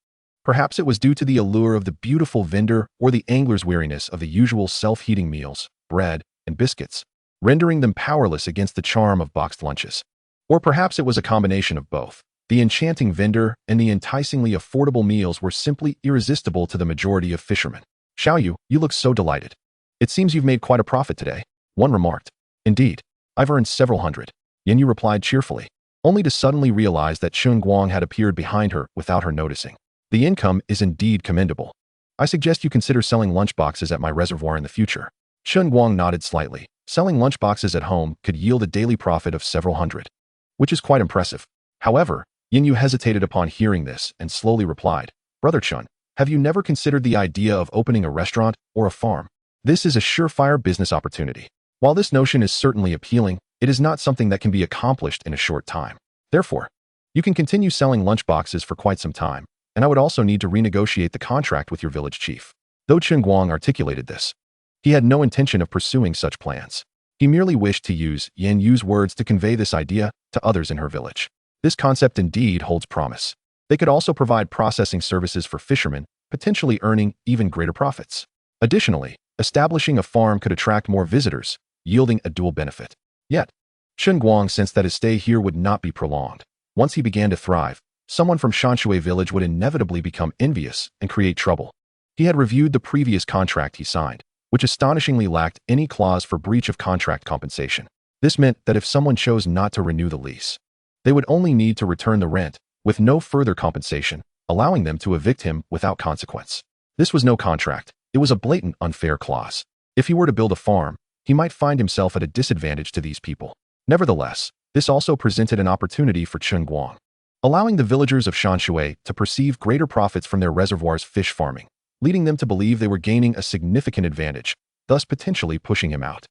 Perhaps it was due to the allure of the beautiful vendor or the angler's weariness of the usual self-heating meals, bread, and biscuits, rendering them powerless against the charm of boxed lunches. Or perhaps it was a combination of both. The enchanting vendor and the enticingly affordable meals were simply irresistible to the majority of fishermen. Xiaoyu, you look so delighted. It seems you've made quite a profit today, one remarked. Indeed, I've earned several hundred, Yinyu replied cheerfully, only to suddenly realize that Chen Guang had appeared behind her without her noticing. The income is indeed commendable. I suggest you consider selling lunchboxes at my reservoir in the future. Chen Guang nodded slightly. Selling lunchboxes at home could yield a daily profit of several hundred, which is quite impressive. However, Yinyu hesitated upon hearing this and slowly replied, Brother Chen, have you never considered the idea of opening a restaurant or a farm? This is a surefire business opportunity. While this notion is certainly appealing, it is not something that can be accomplished in a short time. Therefore, you can continue selling lunchboxes for quite some time, and I would also need to renegotiate the contract with your village chief. Though Chen Guang articulated this, he had no intention of pursuing such plans. He merely wished to use Yinyu's words to convey this idea to others in her village. This concept indeed holds promise. They could also provide processing services for fishermen, potentially earning even greater profits. Additionally, establishing a farm could attract more visitors, yielding a dual benefit. Yet, Chen Guang sensed that his stay here would not be prolonged. Once he began to thrive, someone from Shanshui village would inevitably become envious and create trouble. He had reviewed the previous contract he signed, which astonishingly lacked any clause for breach of contract compensation. This meant that if someone chose not to renew the lease, they would only need to return the rent, with no further compensation, allowing them to evict him without consequence. This was no contract, it was a blatant unfair clause. If he were to build a farm, he might find himself at a disadvantage to these people. Nevertheless, this also presented an opportunity for Chen Guang, allowing the villagers of Shanshui to perceive greater profits from their reservoir's fish farming, leading them to believe they were gaining a significant advantage, thus potentially pushing him out.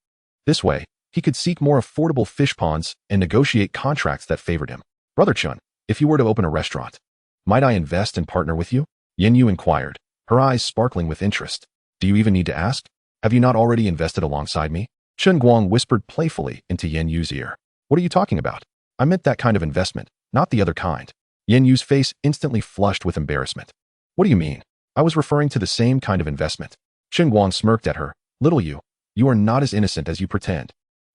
This way, he could seek more affordable fish ponds and negotiate contracts that favored him. Brother Chen, if you were to open a restaurant, might I invest and partner with you? Yinyu inquired, her eyes sparkling with interest. Do you even need to ask? Have you not already invested alongside me? Chen Guang whispered playfully into Yinyu's ear. What are you talking about? I meant that kind of investment, not the other kind. Yinyu's face instantly flushed with embarrassment. What do you mean? I was referring to the same kind of investment. Chen Guang smirked at her. Little you are not as innocent as you pretend.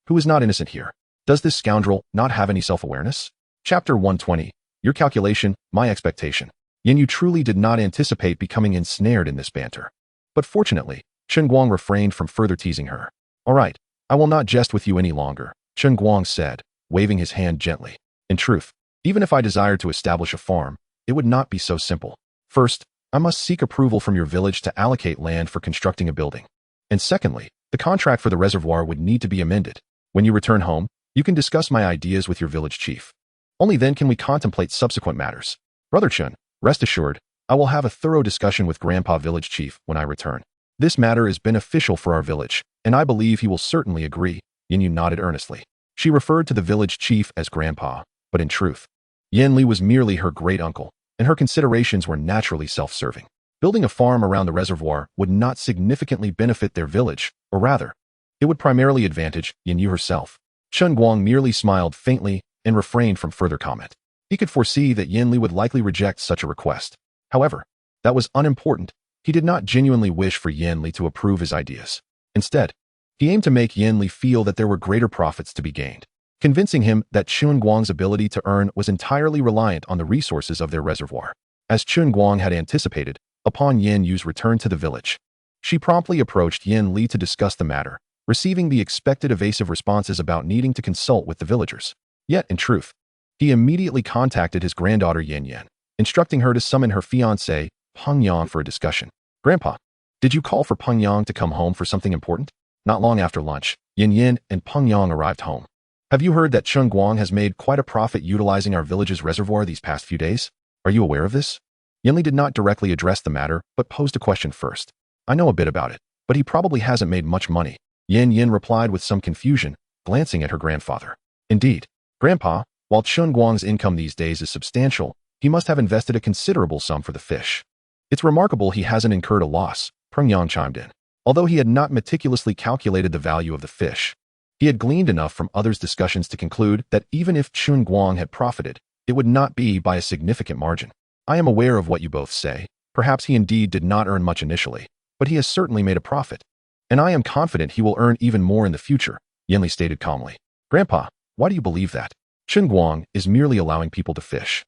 Who is not innocent here? Does this scoundrel not have any self-awareness? Chapter 120. Your calculation, my expectation. Yinyu truly did not anticipate becoming ensnared in this banter. But fortunately, Chen Guang refrained from further teasing her. All right, I will not jest with you any longer, Chen Guang said, waving his hand gently. In truth, even if I desired to establish a farm, it would not be so simple. First, I must seek approval from your village to allocate land for constructing a building. And secondly, the contract for the reservoir would need to be amended. When you return home, you can discuss my ideas with your village chief. Only then can we contemplate subsequent matters. Brother Chen, rest assured, I will have a thorough discussion with Grandpa Village Chief when I return. This matter is beneficial for our village, and I believe he will certainly agree. Yinyu nodded earnestly. She referred to the village chief as Grandpa, but in truth, Yen Li was merely her great-uncle, and her considerations were naturally self-serving. Building a farm around the reservoir would not significantly benefit their village, or rather, it would primarily advantage Yin Yu herself. Chen Guang merely smiled faintly and refrained from further comment. He could foresee that Yin Li would likely reject such a request. However, that was unimportant. He did not genuinely wish for Yin Li to approve his ideas. Instead, he aimed to make Yin Li feel that there were greater profits to be gained, convincing him that Chen Guang's ability to earn was entirely reliant on the resources of their reservoir. As Chen Guang had anticipated, upon Yin Yu's return to the village, she promptly approached Yin Li to discuss the matter, receiving the expected evasive responses about needing to consult with the villagers. Yet, in truth, he immediately contacted his granddaughter Yin Yan, instructing her to summon her fiancé, Peng Yang, for a discussion. "Grandpa, did you call for Peng Yang to come home for something important?" Not long after lunch, Yin Yin and Peng Yang arrived home. "Have you heard that Chen Guang has made quite a profit utilizing our village's reservoir these past few days? Are you aware of this?" Yin Li did not directly address the matter, but posed a question first. "I know a bit about it, but he probably hasn't made much money," Yin Yin replied with some confusion, glancing at her grandfather. "Indeed, Grandpa, while Chen Guang's income these days is substantial, he must have invested a considerable sum for the fish. It's remarkable he hasn't incurred a loss," Peng Yang chimed in. Although he had not meticulously calculated the value of the fish, he had gleaned enough from others' discussions to conclude that even if Chen Guang had profited, it would not be by a significant margin. "I am aware of what you both say. Perhaps he indeed did not earn much initially, but he has certainly made a profit. And I am confident he will earn even more in the future," Yin Li stated calmly. "Grandpa, why do you believe that? Chen Guang is merely allowing people to fish.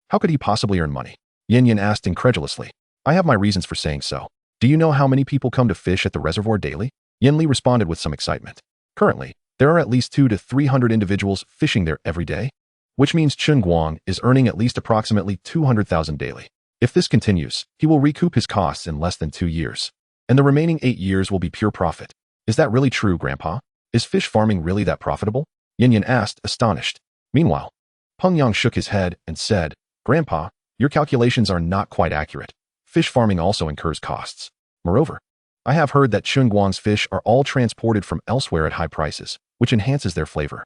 How could he possibly earn money?" Yin Yin asked incredulously. "I have my reasons for saying so. Do you know how many people come to fish at the reservoir daily?" Yin Li responded with some excitement. "Currently, there are at least 200 to 300 individuals fishing there every day, which means Chen Guang is earning at least approximately 200,000 daily. If this continues, he will recoup his costs in less than 2 years, and the remaining 8 years will be pure profit." "Is that really true, Grandpa? Is fish farming really that profitable?" Yin Yin asked, astonished. Meanwhile, Peng Yang shook his head and said, "Grandpa, your calculations are not quite accurate. Fish farming also incurs costs. Moreover, I have heard that Chen Guang's fish are all transported from elsewhere at high prices, which enhances their flavor.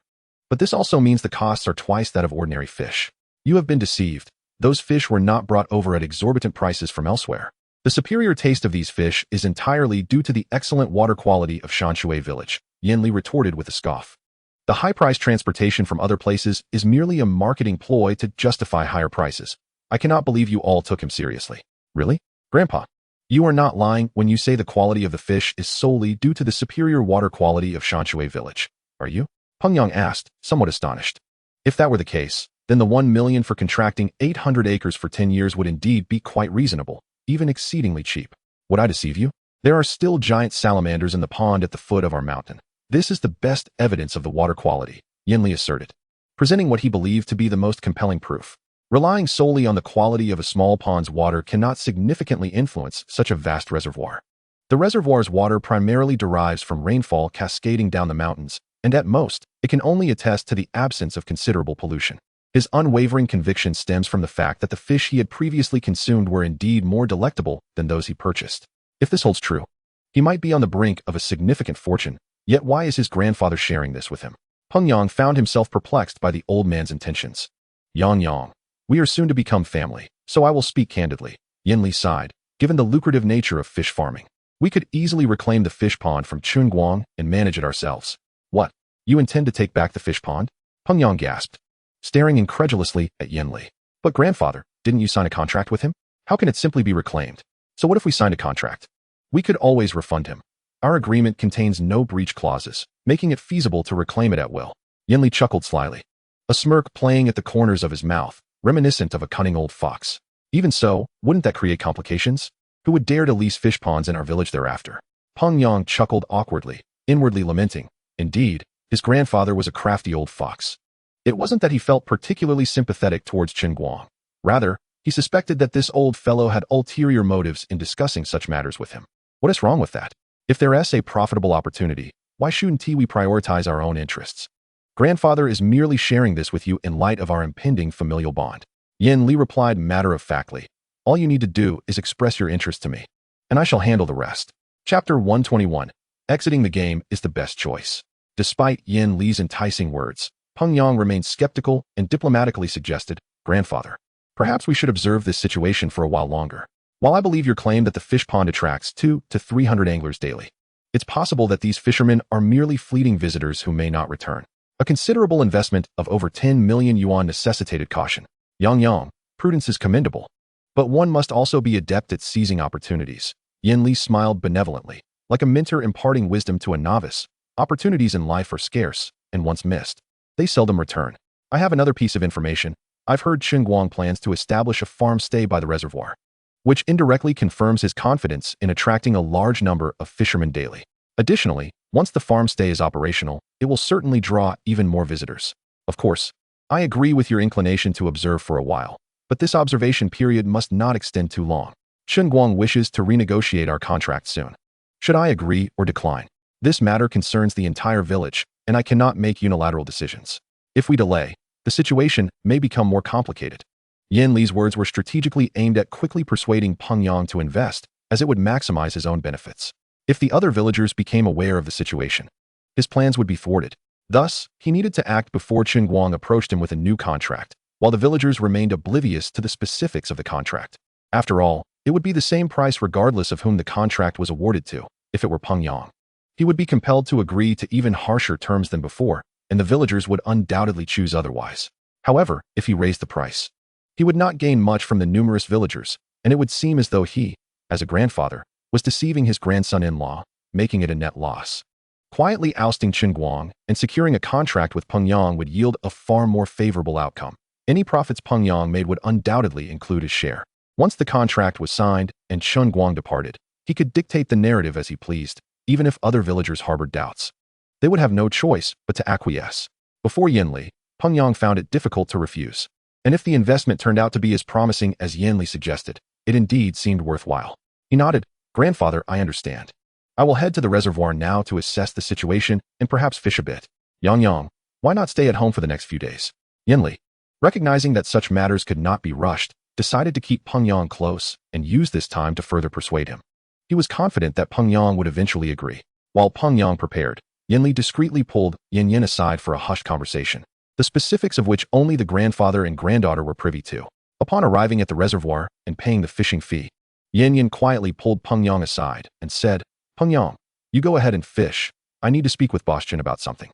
But this also means the costs are twice that of ordinary fish. You have been deceived. Those fish were not brought over at exorbitant prices from elsewhere. The superior taste of these fish is entirely due to the excellent water quality of Shanshui village," Yin Li retorted with a scoff. "The high-priced transportation from other places is merely a marketing ploy to justify higher prices. I cannot believe you all took him seriously." "Really? Grandpa, you are not lying when you say the quality of the fish is solely due to the superior water quality of Shanshui village, are you?" Peng Yang asked, somewhat astonished. "If that were the case, then the 1 million for contracting 800 acres for 10 years would indeed be quite reasonable, even exceedingly cheap. Would I deceive you? There are still giant salamanders in the pond at the foot of our mountain. This is the best evidence of the water quality," Yin Li asserted, presenting what he believed to be the most compelling proof. Relying solely on the quality of a small pond's water cannot significantly influence such a vast reservoir. The reservoir's water primarily derives from rainfall cascading down the mountains, and at most, it can only attest to the absence of considerable pollution. His unwavering conviction stems from the fact that the fish he had previously consumed were indeed more delectable than those he purchased. If this holds true, he might be on the brink of a significant fortune, yet why is his grandfather sharing this with him? Peng Yang found himself perplexed by the old man's intentions. Yang, we are soon to become family, so I will speak candidly," Yin Li sighed. "Given the lucrative nature of fish farming, we could easily reclaim the fish pond from Chen Guang and manage it ourselves." "What? You intend to take back the fish pond?" Peng Yang gasped, staring incredulously at Yin Li. "But grandfather, didn't you sign a contract with him? How can it simply be reclaimed? So what if we signed a contract? We could always refund him. Our agreement contains no breach clauses, making it feasible to reclaim it at will." Yin Li chuckled slyly, a smirk playing at the corners of his mouth, reminiscent of a cunning old fox. "Even so, wouldn't that create complications? Who would dare to lease fish ponds in our village thereafter?" Peng Yang chuckled awkwardly, inwardly lamenting. Indeed, his grandfather was a crafty old fox. It wasn't that he felt particularly sympathetic towards Chen Guang. Rather, he suspected that this old fellow had ulterior motives in discussing such matters with him. What is wrong with that? If there is a profitable opportunity, why shouldn't we prioritize our own interests? Grandfather is merely sharing this with you in light of our impending familial bond. Yin Li replied matter-of-factly. "All you need to do is express your interest to me, and I shall handle the rest." Chapter 121. Exiting the game is the best choice. Despite Yin Li's enticing words, Peng Yang remained skeptical and diplomatically suggested, "Grandfather, perhaps we should observe this situation for a while longer. While I believe your claim that the fish pond attracts 200 to 300 anglers daily, it's possible that these fishermen are merely fleeting visitors who may not return. A considerable investment of over 10 million yuan necessitated caution. Yang, prudence is commendable, but one must also be adept at seizing opportunities. Yin Li smiled benevolently, like a mentor imparting wisdom to a novice. Opportunities in life are scarce, and once missed, they seldom return. I have another piece of information. I've heard Chen Guang plans to establish a farm stay by the reservoir, which indirectly confirms his confidence in attracting a large number of fishermen daily. Additionally, once the farm stay is operational, it will certainly draw even more visitors. Of course, I agree with your inclination to observe for a while, but this observation period must not extend too long. Chen Guang wishes to renegotiate our contract soon. Should I agree or decline? This matter concerns the entire village, and I cannot make unilateral decisions. If we delay, the situation may become more complicated. Yin Li's words were strategically aimed at quickly persuading Peng Yang to invest, as it would maximize his own benefits. If the other villagers became aware of the situation, his plans would be thwarted. Thus, he needed to act before Chen Guang approached him with a new contract, while the villagers remained oblivious to the specifics of the contract. After all, it would be the same price regardless of whom the contract was awarded to. If it were Peng Yang, he would be compelled to agree to even harsher terms than before, and the villagers would undoubtedly choose otherwise. However, if he raised the price, he would not gain much from the numerous villagers, and it would seem as though he, as a grandfather, was deceiving his grandson-in-law, making it a net loss. Quietly ousting Chen Guang and securing a contract with Peng Yang would yield a far more favorable outcome. Any profits Peng Yang made would undoubtedly include his share. Once the contract was signed and Chen Guang departed, he could dictate the narrative as he pleased, even if other villagers harbored doubts. They would have no choice but to acquiesce. Before Yin Li, Peng Yang found it difficult to refuse. And if the investment turned out to be as promising as Yin Li suggested, it indeed seemed worthwhile. He nodded. Grandfather, I understand. I will head to the reservoir now to assess the situation and perhaps fish a bit. Yang, why not stay at home for the next few days? Yin Li, recognizing that such matters could not be rushed, decided to keep Peng Yang close and use this time to further persuade him. He was confident that Peng Yang would eventually agree. While Peng Yang prepared, Yin Li discreetly pulled Yin aside for a hushed conversation, the specifics of which only the grandfather and granddaughter were privy to. Upon arriving at the reservoir and paying the fishing fee, Yin quietly pulled Peng Yang aside and said, Peng Yang, you go ahead and fish. I need to speak with Boss Chen about something.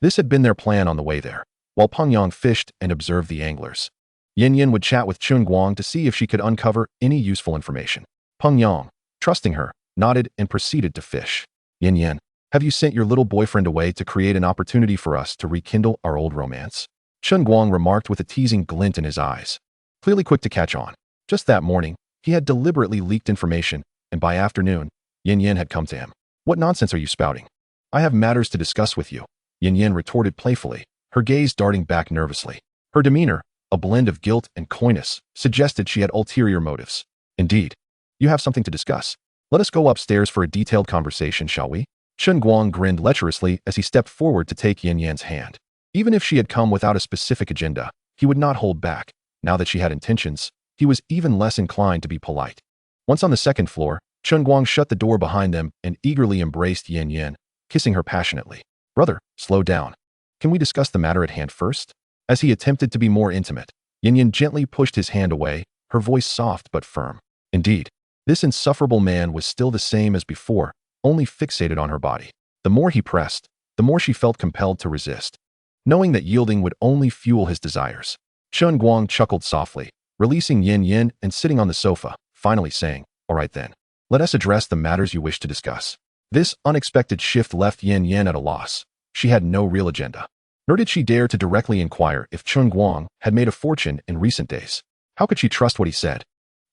This had been their plan on the way there. While Peng Yang fished and observed the anglers, Yin would chat with Chen Guang to see if she could uncover any useful information. Peng Yang, trusting her, nodded and proceeded to fish. Yin, have you sent your little boyfriend away to create an opportunity for us to rekindle our old romance? Chen Guang remarked with a teasing glint in his eyes, clearly quick to catch on. Just that morning, he had deliberately leaked information, and by afternoon, Yin had come to him. What nonsense are you spouting? I have matters to discuss with you, Yin retorted playfully, her gaze darting back nervously. Her demeanor, a blend of guilt and coyness, suggested she had ulterior motives. Indeed, you have something to discuss. Let us go upstairs for a detailed conversation, shall we? Chen Guang grinned lecherously as he stepped forward to take Yin hand. Even if she had come without a specific agenda, he would not hold back. Now that she had intentions, he was even less inclined to be polite. Once on the second floor, Chen Guang shut the door behind them and eagerly embraced Yin, kissing her passionately. Brother, slow down. Can we discuss the matter at hand first? As he attempted to be more intimate, Yin gently pushed his hand away, her voice soft but firm. Indeed, this insufferable man was still the same as before, only fixated on her body. The more he pressed, the more she felt compelled to resist, knowing that yielding would only fuel his desires. Chen Guang chuckled softly, releasing Yin and sitting on the sofa, finally saying, all right then, let us address the matters you wish to discuss. This unexpected shift left Yin at a loss. She had no real agenda. Nor did she dare to directly inquire if Chen Guang had made a fortune in recent days. How could she trust what he said?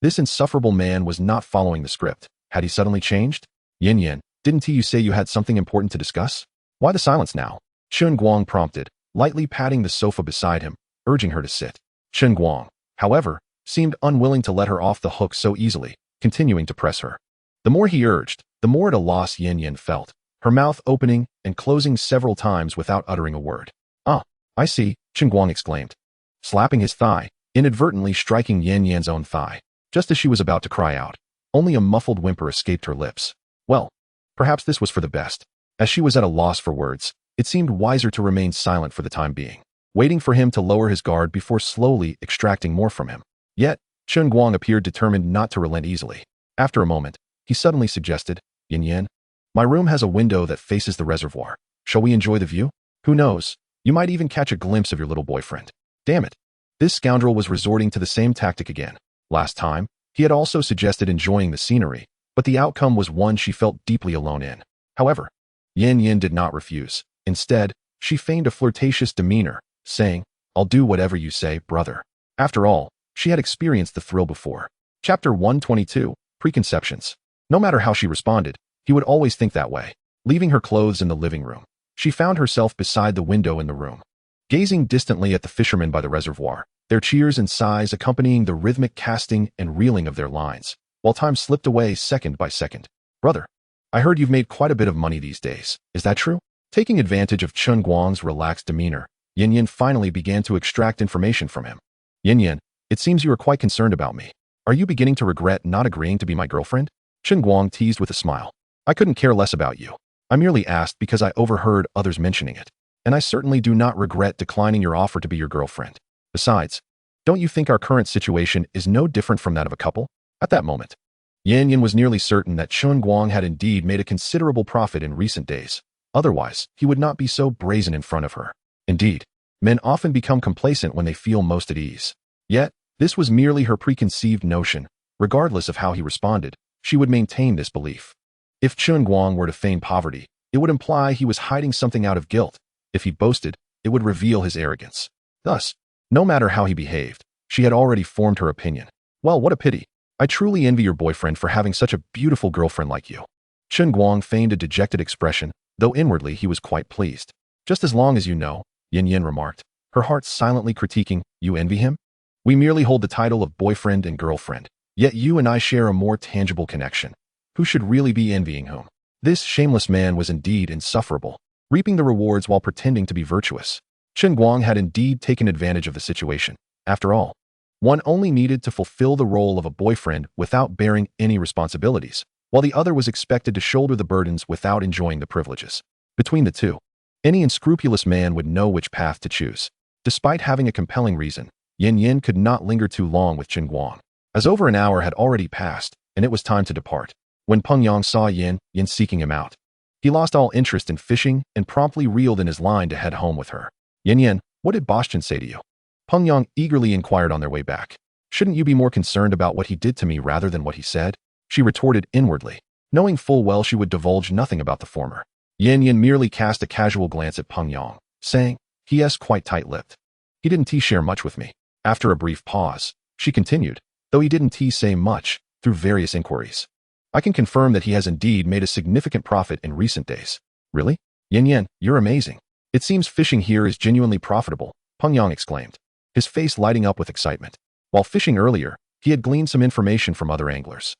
This insufferable man was not following the script. Had he suddenly changed? Yin, didn't you say you had something important to discuss? Why the silence now? Chen Guang prompted, lightly patting the sofa beside him, urging her to sit. Chen Guang, however, seemed unwilling to let her off the hook so easily, continuing to press her. The more he urged, the more at a loss Yin felt, her mouth opening and closing several times without uttering a word. Ah, I see, Chen Guang exclaimed, slapping his thigh, inadvertently striking Yin's own thigh. Just as she was about to cry out, only a muffled whimper escaped her lips. Well, perhaps this was for the best. As she was at a loss for words, it seemed wiser to remain silent for the time being, waiting for him to lower his guard before slowly extracting more from him. Yet, Chen Guang appeared determined not to relent easily. After a moment, he suddenly suggested, Yin Yin, my room has a window that faces the reservoir. Shall we enjoy the view? Who knows? You might even catch a glimpse of your little boyfriend. Damn it. This scoundrel was resorting to the same tactic again. Last time, he had also suggested enjoying the scenery, but the outcome was one she felt deeply alone in. However, Yin Yin did not refuse. Instead, she feigned a flirtatious demeanor, saying, I'll do whatever you say, brother. After all, she had experienced the thrill before. Chapter 122, Preconceptions. No matter how she responded, he would always think that way. Leaving her clothes in the living room, she found herself beside the window in the room. Gazing distantly at the fishermen by the reservoir, their cheers and sighs accompanying the rhythmic casting and reeling of their lines, while time slipped away second by second. Brother, I heard you've made quite a bit of money these days. Is that true? Taking advantage of Chen Guang's relaxed demeanor, Yin Yin finally began to extract information from him. Yin Yin, it seems you are quite concerned about me. Are you beginning to regret not agreeing to be my girlfriend? Chen Guang teased with a smile. I couldn't care less about you. I merely asked because I overheard others mentioning it, and I certainly do not regret declining your offer to be your girlfriend. Besides, don't you think our current situation is no different from that of a couple? At that moment, Yin Yin was nearly certain that Chen Guang had indeed made a considerable profit in recent days. Otherwise, he would not be so brazen in front of her. Indeed, men often become complacent when they feel most at ease. Yet, this was merely her preconceived notion. Regardless of how he responded, she would maintain this belief. If Chen Guang were to feign poverty, it would imply he was hiding something out of guilt. If he boasted, it would reveal his arrogance. Thus, no matter how he behaved, she had already formed her opinion. Well, what a pity. I truly envy your boyfriend for having such a beautiful girlfriend like you. Chen Guang feigned a dejected expression, though inwardly he was quite pleased. Just as long as you know, Yin Yin remarked, her heart silently critiquing, you envy him? We merely hold the title of boyfriend and girlfriend, yet you and I share a more tangible connection. Who should really be envying whom? This shameless man was indeed insufferable, reaping the rewards while pretending to be virtuous. Chen Guang had indeed taken advantage of the situation. After all, one only needed to fulfill the role of a boyfriend without bearing any responsibilities, while the other was expected to shoulder the burdens without enjoying the privileges. Between the two, any unscrupulous man would know which path to choose. Despite having a compelling reason, Yin Yin could not linger too long with Chen Guang, as over an hour had already passed, and it was time to depart. When Peng Yang saw Yin Yin seeking him out, he lost all interest in fishing and promptly reeled in his line to head home with her. Yin Yin, what did Chen say to you? Peng Yang eagerly inquired on their way back. Shouldn't you be more concerned about what he did to me rather than what he said? She retorted inwardly, knowing full well she would divulge nothing about the former. Yin Yin merely cast a casual glance at Peng Yang, saying, he is quite tight-lipped. He didn't share much with me. After a brief pause, she continued, though he didn't say much, through various inquiries. I can confirm that he has indeed made a significant profit in recent days. Really? Yin Yin, you're amazing. It seems fishing here is genuinely profitable, Peng Yang exclaimed, his face lighting up with excitement. While fishing earlier, he had gleaned some information from other anglers.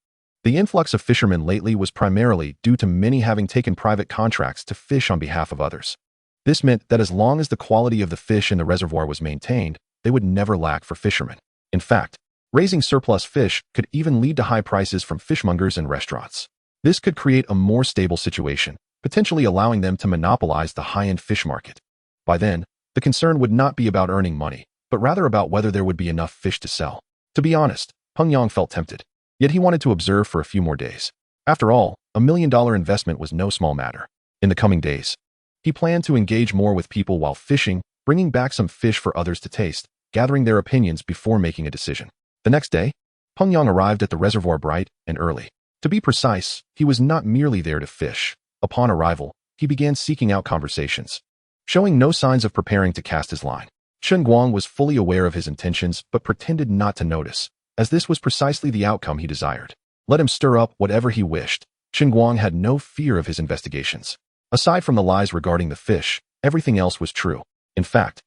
The influx of fishermen lately was primarily due to many having taken private contracts to fish on behalf of others. This meant that as long as the quality of the fish in the reservoir was maintained, they would never lack for fishermen. In fact, raising surplus fish could even lead to high prices from fishmongers and restaurants. This could create a more stable situation, potentially allowing them to monopolize the high-end fish market. By then, the concern would not be about earning money, but rather about whether there would be enough fish to sell. To be honest, Peng Yang felt tempted, yet he wanted to observe for a few more days. After all, $1 million investment was no small matter. In the coming days, he planned to engage more with people while fishing, bringing back some fish for others to taste, gathering their opinions before making a decision. The next day, Peng Yang arrived at the reservoir bright and early. To be precise, he was not merely there to fish. Upon arrival, he began seeking out conversations, showing no signs of preparing to cast his line. Chen Guang was fully aware of his intentions but pretended not to notice, as this was precisely the outcome he desired. Let him stir up whatever he wished. Chen Guang had no fear of his investigations. Aside from the lies regarding the fish, everything else was true. In fact,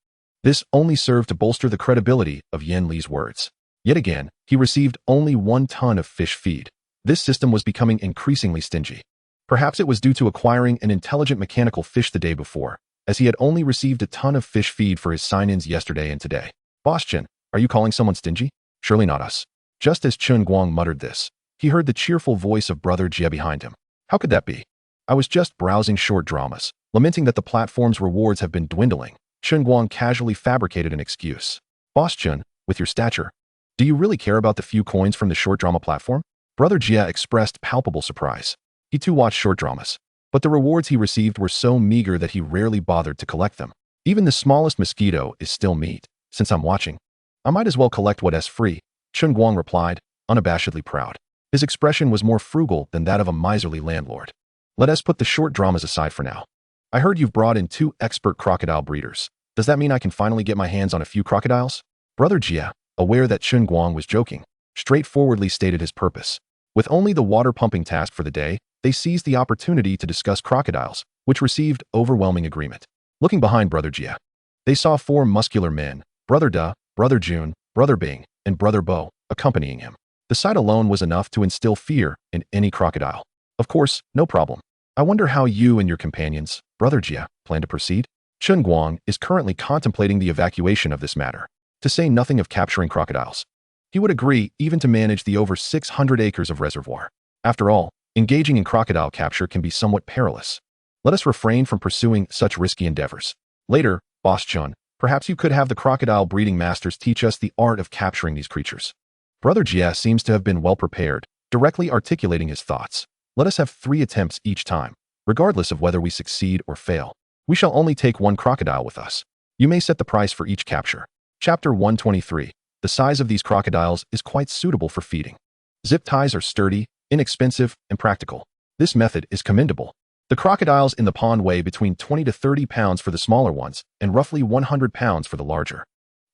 this only served to bolster the credibility of Yen Li's words. Yet again, he received only 1 ton of fish feed. This system was becoming increasingly stingy. Perhaps it was due to acquiring an intelligent mechanical fish the day before, as he had only received a ton of fish feed for his sign-ins yesterday and today. Boss Chen, are you calling someone stingy? Surely not us. Just as Chen Guang muttered this, he heard the cheerful voice of brother Jie behind him. How could that be? I was just browsing short dramas, lamenting that the platform's rewards have been dwindling. Chen Guang casually fabricated an excuse. Boss Chen, with your stature, Do you really care about the few coins from the short drama platform? Brother Jia expressed palpable surprise. He too watched short dramas, but the rewards he received were so meager that he rarely bothered to collect them. Even the smallest mosquito is still meat. Since I'm watching, I might as well collect what is free, Chen Guang replied, unabashedly proud. His expression was more frugal than that of a miserly landlord. Let us put the short dramas aside for now. I heard you've brought in 2 expert crocodile breeders. Does that mean I can finally get my hands on a few crocodiles? Brother Jia, aware that Chen Guang was joking, straightforwardly stated his purpose. With only the water pumping task for the day, they seized the opportunity to discuss crocodiles, which received overwhelming agreement. Looking behind Brother Jia, they saw 4 muscular men, Brother Da, Brother Jun, Brother Bing, and Brother Bo, accompanying him. The sight alone was enough to instill fear in any crocodile. Of course, no problem. I wonder how you and your companions, Brother Jia, plan to proceed? Chen Guang is currently contemplating the evacuation of this matter, to say nothing of capturing crocodiles. He would agree even to manage the over 600 acres of reservoir. After all, engaging in crocodile capture can be somewhat perilous. Let us refrain from pursuing such risky endeavors. Later, Boss Chun, perhaps you could have the crocodile breeding masters teach us the art of capturing these creatures. Brother Jia seems to have been well prepared, directly articulating his thoughts. Let us have 3 attempts each time, regardless of whether we succeed or fail. We shall only take 1 crocodile with us. You may set the price for each capture. Chapter 123. The size of these crocodiles is quite suitable for feeding. Zip ties are sturdy, inexpensive, and practical. This method is commendable. The crocodiles in the pond weigh between 20 to 30 pounds for the smaller ones and roughly 100 pounds for the larger.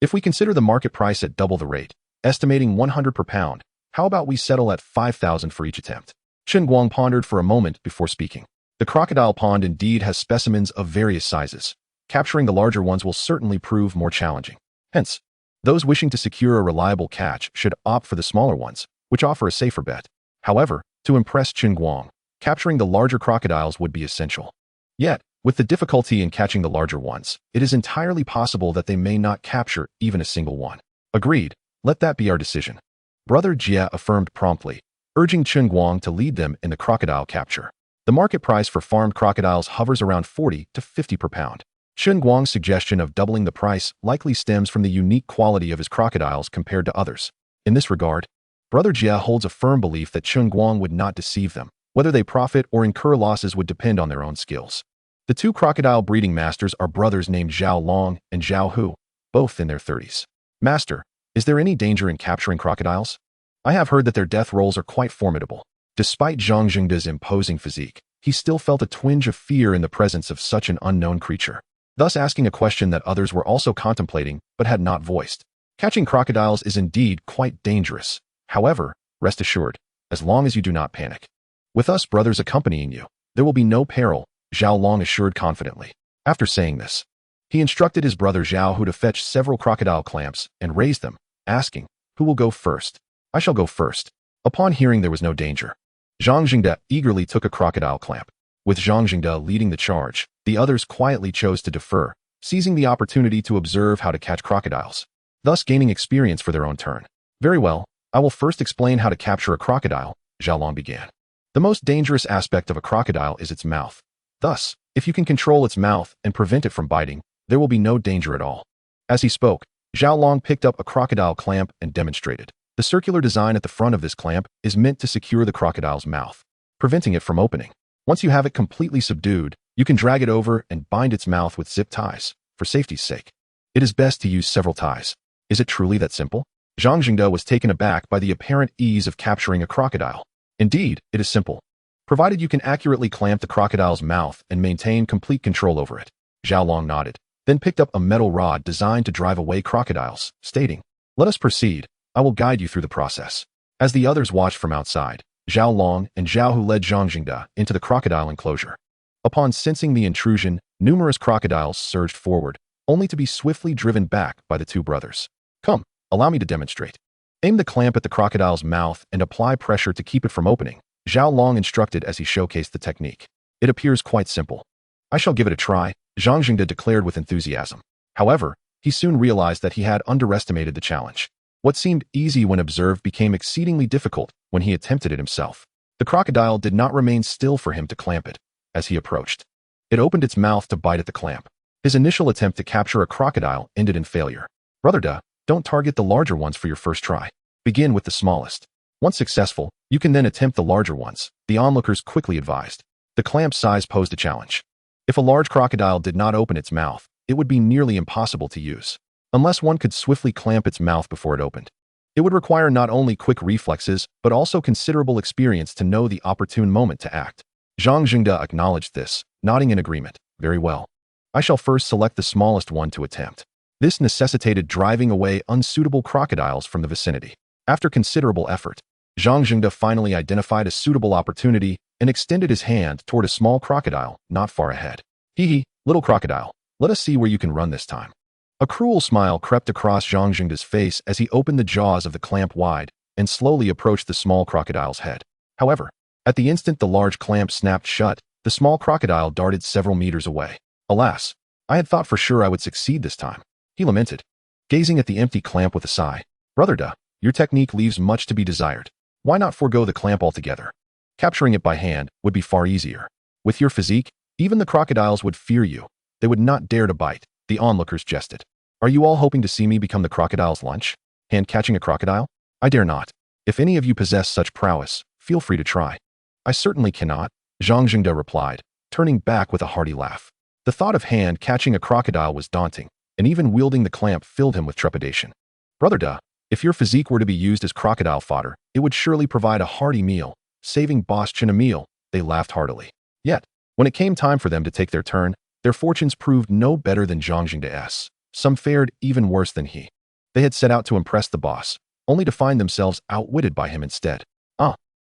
If we consider the market price at double the rate, estimating 100 per pound, how about we settle at 5,000 for each attempt? Chen Guang pondered for a moment before speaking. The crocodile pond indeed has specimens of various sizes. Capturing the larger ones will certainly prove more challenging. Hence, those wishing to secure a reliable catch should opt for the smaller ones, which offer a safer bet. However, to impress Chen Guang, capturing the larger crocodiles would be essential. Yet, with the difficulty in catching the larger ones, it is entirely possible that they may not capture even a single one. Agreed. Let that be our decision. Brother Jia affirmed promptly, urging Chen Guang to lead them in the crocodile capture. The market price for farmed crocodiles hovers around 40 to 50 per pound. Chen Guang's suggestion of doubling the price likely stems from the unique quality of his crocodiles compared to others. In this regard, Brother Jia holds a firm belief that Chen Guang would not deceive them. Whether they profit or incur losses would depend on their own skills. The 2 crocodile breeding masters are brothers named Zhao Long and Zhao Hu, both in their 30s. Master, is there any danger in capturing crocodiles? I have heard that their death rolls are quite formidable. Despite Zhang Jingda's imposing physique, he still felt a twinge of fear in the presence of such an unknown creature, thus asking a question that others were also contemplating but had not voiced. Catching crocodiles is indeed quite dangerous. However, rest assured, as long as you do not panic. With us brothers accompanying you, there will be no peril, Zhao Long assured confidently. After saying this, he instructed his brother Zhao Hu to fetch several crocodile clamps and raise them, asking, "Who will go first?" "I shall go first." Upon hearing there was no danger, Zhang Jingda eagerly took a crocodile clamp. With Zhang Jingda leading the charge, the others quietly chose to defer, seizing the opportunity to observe how to catch crocodiles, thus gaining experience for their own turn. "Very well, I will first explain how to capture a crocodile," Zhao Long began. The most dangerous aspect of a crocodile is its mouth. Thus, if you can control its mouth and prevent it from biting, there will be no danger at all. As he spoke, Zhao Long picked up a crocodile clamp and demonstrated. The circular design at the front of this clamp is meant to secure the crocodile's mouth, preventing it from opening. Once you have it completely subdued, you can drag it over and bind its mouth with zip ties, for safety's sake. It is best to use several ties. Is it truly that simple? Zhang Jingda was taken aback by the apparent ease of capturing a crocodile. Indeed, it is simple, provided you can accurately clamp the crocodile's mouth and maintain complete control over it. Zhao Long nodded, then picked up a metal rod designed to drive away crocodiles, stating, "Let us proceed. I will guide you through the process." As the others watched from outside, Zhao Long and Zhao Hu led Zhang Jingda into the crocodile enclosure. Upon sensing the intrusion, numerous crocodiles surged forward, only to be swiftly driven back by the 2 brothers. "Come, allow me to demonstrate." Aim the clamp at the crocodile's mouth and apply pressure to keep it from opening, Zhao Long instructed as he showcased the technique. It appears quite simple. "I shall give it a try," Zhang Jingda declared with enthusiasm. However, he soon realized that he had underestimated the challenge. What seemed easy when observed became exceedingly difficult when he attempted it himself. The crocodile did not remain still for him to clamp it. As he approached, it opened its mouth to bite at the clamp. His initial attempt to capture a crocodile ended in failure. "Brother Da, Don't target the larger ones for your first try. Begin with the smallest. Once successful, you can then attempt the larger ones, the onlookers quickly advised. The clamp size posed a challenge. If a large crocodile did not open its mouth, it would be nearly impossible to use, unless one could swiftly clamp its mouth before it opened. It would require not only quick reflexes, but also considerable experience to know the opportune moment to act. Zhang Jingde acknowledged this, nodding in agreement. Very well. I shall first select the smallest one to attempt. This necessitated driving away unsuitable crocodiles from the vicinity. After considerable effort, Zhang Jingde finally identified a suitable opportunity and extended his hand toward a small crocodile not far ahead. Hee, little crocodile, let us see where you can run this time. A cruel smile crept across Zhang Jingde's face as he opened the jaws of the clamp wide and slowly approached the small crocodile's head. However, at the instant the large clamp snapped shut, the small crocodile darted several meters away. Alas, I had thought for sure I would succeed this time, he lamented, gazing at the empty clamp with a sigh. Brother Da, your technique leaves much to be desired. Why not forego the clamp altogether? Capturing it by hand would be far easier. With your physique, even the crocodiles would fear you. They would not dare to bite. The onlookers jested. Are you all hoping to see me become the crocodile's lunch? Hand-catching a crocodile? I dare not. If any of you possess such prowess, feel free to try. I certainly cannot, Zhang Jingde replied, turning back with a hearty laugh. The thought of hand-catching a crocodile was daunting, and even wielding the clamp filled him with trepidation. Brother Da, if your physique were to be used as crocodile fodder, it would surely provide a hearty meal, saving Boss Chen a meal. They laughed heartily. Yet, when it came time for them to take their turn, their fortunes proved no better than Zhang Jingde's. Some fared even worse than he. They had set out to impress the boss, only to find themselves outwitted by him instead.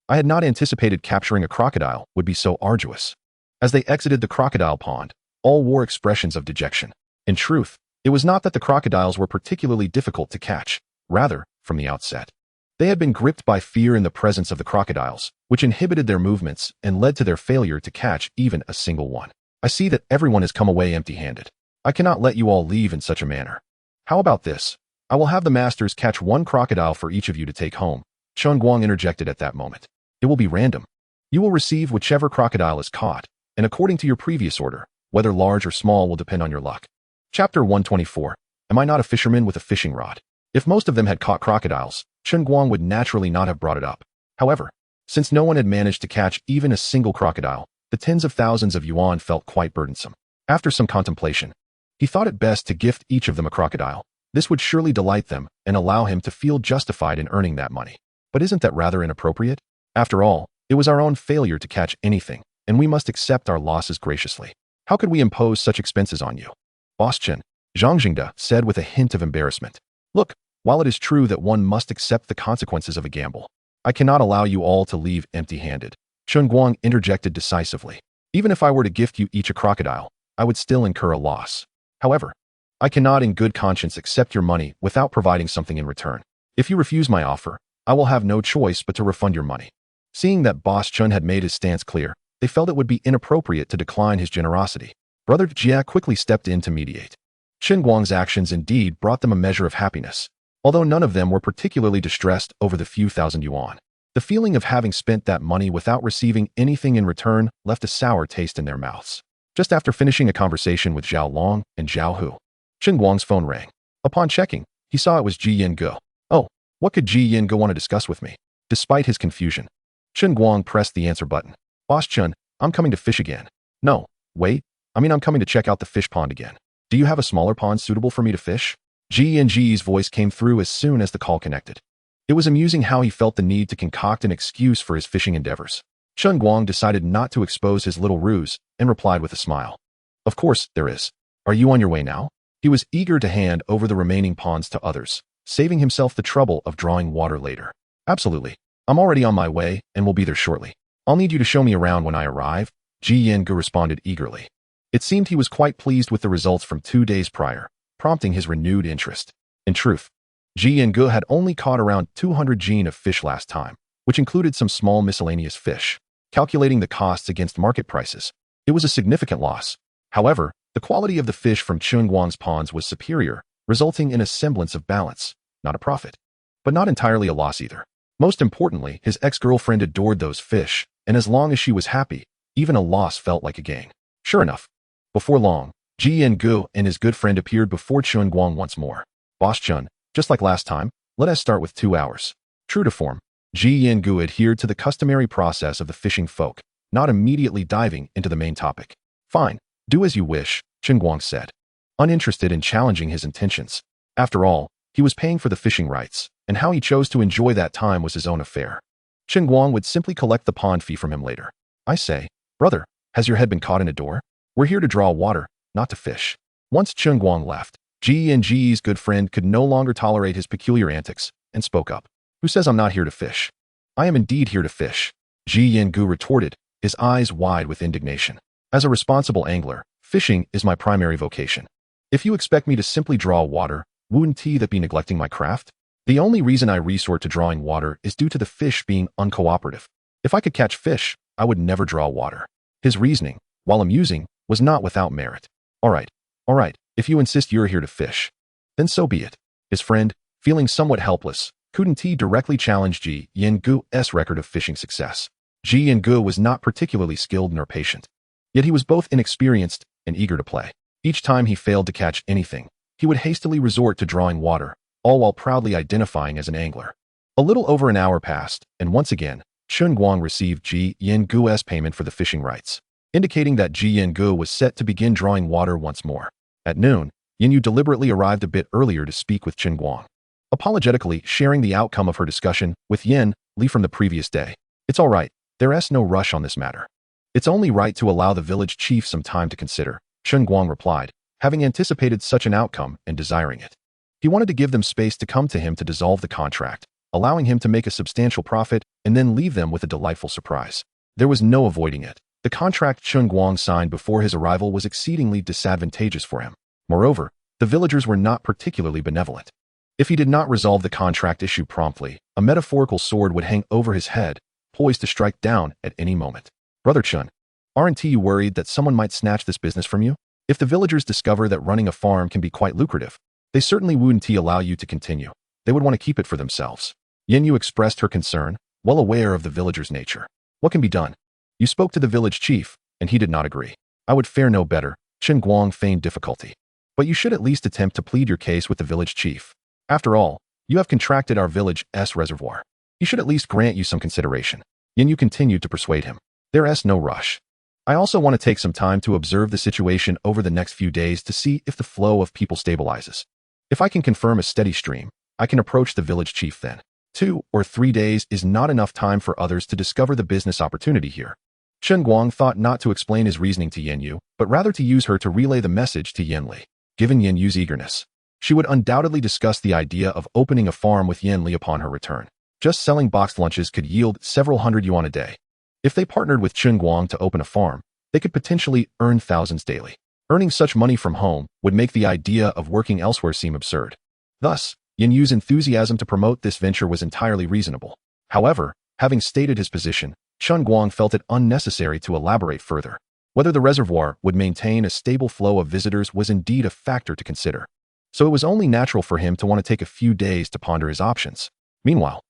I had not anticipated capturing a crocodile would be so arduous. As they exited the crocodile pond, all wore expressions of dejection. In truth, it was not that the crocodiles were particularly difficult to catch. Rather, from the outset, they had been gripped by fear in the presence of the crocodiles, which inhibited their movements and led to their failure to catch even a single one. I see that everyone has come away empty-handed. I cannot let you all leave in such a manner. How about this? I will have the masters catch one crocodile for each of you to take home. Chen Guang interjected at that moment. It will be random. You will receive whichever crocodile is caught, and according to your previous order, whether large or small will depend on your luck. Chapter 124. Am I not a fisherman with a fishing rod? If most of them had caught crocodiles, Chen Guang would naturally not have brought it up. However, since no one had managed to catch even a single crocodile, the tens of thousands of yuan felt quite burdensome. After some contemplation, he thought it best to gift each of them a crocodile. This would surely delight them and allow him to feel justified in earning that money. But isn't that rather inappropriate? After all, it was our own failure to catch anything, and we must accept our losses graciously. How could we impose such expenses on you? Boss Chen, Zhang Jingde said with a hint of embarrassment. Look, while it is true that one must accept the consequences of a gamble, I cannot allow you all to leave empty-handed. Chen Guang interjected decisively. Even if I were to gift you each a crocodile, I would still incur a loss. However, I cannot in good conscience accept your money without providing something in return. If you refuse my offer, I will have no choice but to refund your money. Seeing that Boss Chen had made his stance clear, they felt it would be inappropriate to decline his generosity. Brother Jia quickly stepped in to mediate. Chen Guang's actions indeed brought them a measure of happiness, although none of them were particularly distressed over the few thousand yuan. The feeling of having spent that money without receiving anything in return left a sour taste in their mouths. Just after finishing a conversation with Zhao Long and Zhao Hu, Chen Guang's phone rang. Upon checking, he saw it was Ji Yin-ge. Oh, what could Ji Yin-ge want to discuss with me? Despite his confusion, Chen Guang pressed the answer button. Boss Chen, I'm coming to fish again. No, wait, I'm coming to check out the fish pond again. Do you have a smaller pond suitable for me to fish? Ji Yin-ge's voice came through as soon as the call connected. It was amusing how he felt the need to concoct an excuse for his fishing endeavors. Chen Guang decided not to expose his little ruse and replied with a smile. Of course, there is. Are you on your way now? He was eager to hand over the remaining ponds to others, saving himself the trouble of drawing water later. Absolutely. I'm already on my way and will be there shortly. I'll need you to show me around when I arrive, Ji Yin-ge responded eagerly. It seemed he was quite pleased with the results from 2 days prior, prompting his renewed interest. In truth, Ji Yin-ge had only caught around 200 jin of fish last time, which included some small miscellaneous fish. Calculating the costs against market prices, it was a significant loss. However, the quality of the fish from Chen Guang's ponds was superior, resulting in a semblance of balance, not a profit, but not entirely a loss either. Most importantly, his ex-girlfriend adored those fish, and as long as she was happy, even a loss felt like a gain. Sure enough, before long, Ji Yin-ge and his good friend appeared before Chen Guang once more. Boss Chen, Just like last time, let us start with 2 hours. True to form, Ji Yangu adhered to the customary process of the fishing folk, not immediately diving into the main topic. Fine, do as you wish, Chen Guang said, uninterested in challenging his intentions. After all, he was paying for the fishing rights, and how he chose to enjoy that time was his own affair. Chen Guang would simply collect the pond fee from him later. I say, brother, has your head been caught in a door? We're here to draw water, not to fish. Once Chen Guang left, Ji Yanji's good friend could no longer tolerate his peculiar antics, and spoke up. Who says I'm not here to fish? I am indeed here to fish, Ji Yangu retorted, his eyes wide with indignation. As a responsible angler, fishing is my primary vocation. If you expect me to simply draw water, wouldn't that be neglecting my craft? The only reason I resort to drawing water is due to the fish being uncooperative. If I could catch fish, I would never draw water. His reasoning, while amusing, was not without merit. All right, if you insist you're here to fish, then so be it. His friend, feeling somewhat helpless, couldn't he directly challenge Ji Yangu's record of fishing success. Ji Yangu was not particularly skilled nor patient. Yet he was both inexperienced and eager to play. Each time he failed to catch anything, he would hastily resort to drawing water, all while proudly identifying as an angler. A little over an hour passed, and once again, Chen Guang received Ji Yangu's payment for the fishing rights, indicating that Ji Yangu was set to begin drawing water once more. At noon, Yanyu deliberately arrived a bit earlier to speak with Chen Guang, apologetically sharing the outcome of her discussion with Yen Li from the previous day. It's all right, there's no rush on this matter. It's only right to allow the village chief some time to consider, Chen Guang replied, having anticipated such an outcome and desiring it. He wanted to give them space to come to him to dissolve the contract, allowing him to make a substantial profit and then leave them with a delightful surprise. There was no avoiding it. The contract Chen Guang signed before his arrival was exceedingly disadvantageous for him. Moreover, the villagers were not particularly benevolent. If he did not resolve the contract issue promptly, a metaphorical sword would hang over his head, poised to strike down at any moment. Brother Chen, aren't you worried that someone might snatch this business from you? If the villagers discover that running a farm can be quite lucrative, they certainly wouldn't allow you to continue. They would want to keep it for themselves. Yanyu expressed her concern, well aware of the villagers' nature. What can be done? You spoke to the village chief, and he did not agree. I would fare no better, Chen Guang feigned difficulty. But you should at least attempt to plead your case with the village chief. After all, you have contracted our village's reservoir. He should at least grant you some consideration. Yanyu continued to persuade him. There's no rush. I also want to take some time to observe the situation over the next few days to see if the flow of people stabilizes. If I can confirm a steady stream, I can approach the village chief then. 2 or 3 days is not enough time for others to discover the business opportunity here. Chen Guang thought not to explain his reasoning to Yanyu, but rather to use her to relay the message to Yen Li. Given Yanyu's eagerness, she would undoubtedly discuss the idea of opening a farm with Yen Li upon her return. Just selling boxed lunches could yield several hundred yuan a day. If they partnered with Chen Guang to open a farm, they could potentially earn thousands daily. Earning such money from home would make the idea of working elsewhere seem absurd. Thus, Yanyu's enthusiasm to promote this venture was entirely reasonable. However, having stated his position, Chen Guang felt it unnecessary to elaborate further. Whether the reservoir would maintain a stable flow of visitors was indeed a factor to consider. So it was only natural for him to want to take a few days to ponder his options. Meanwhile,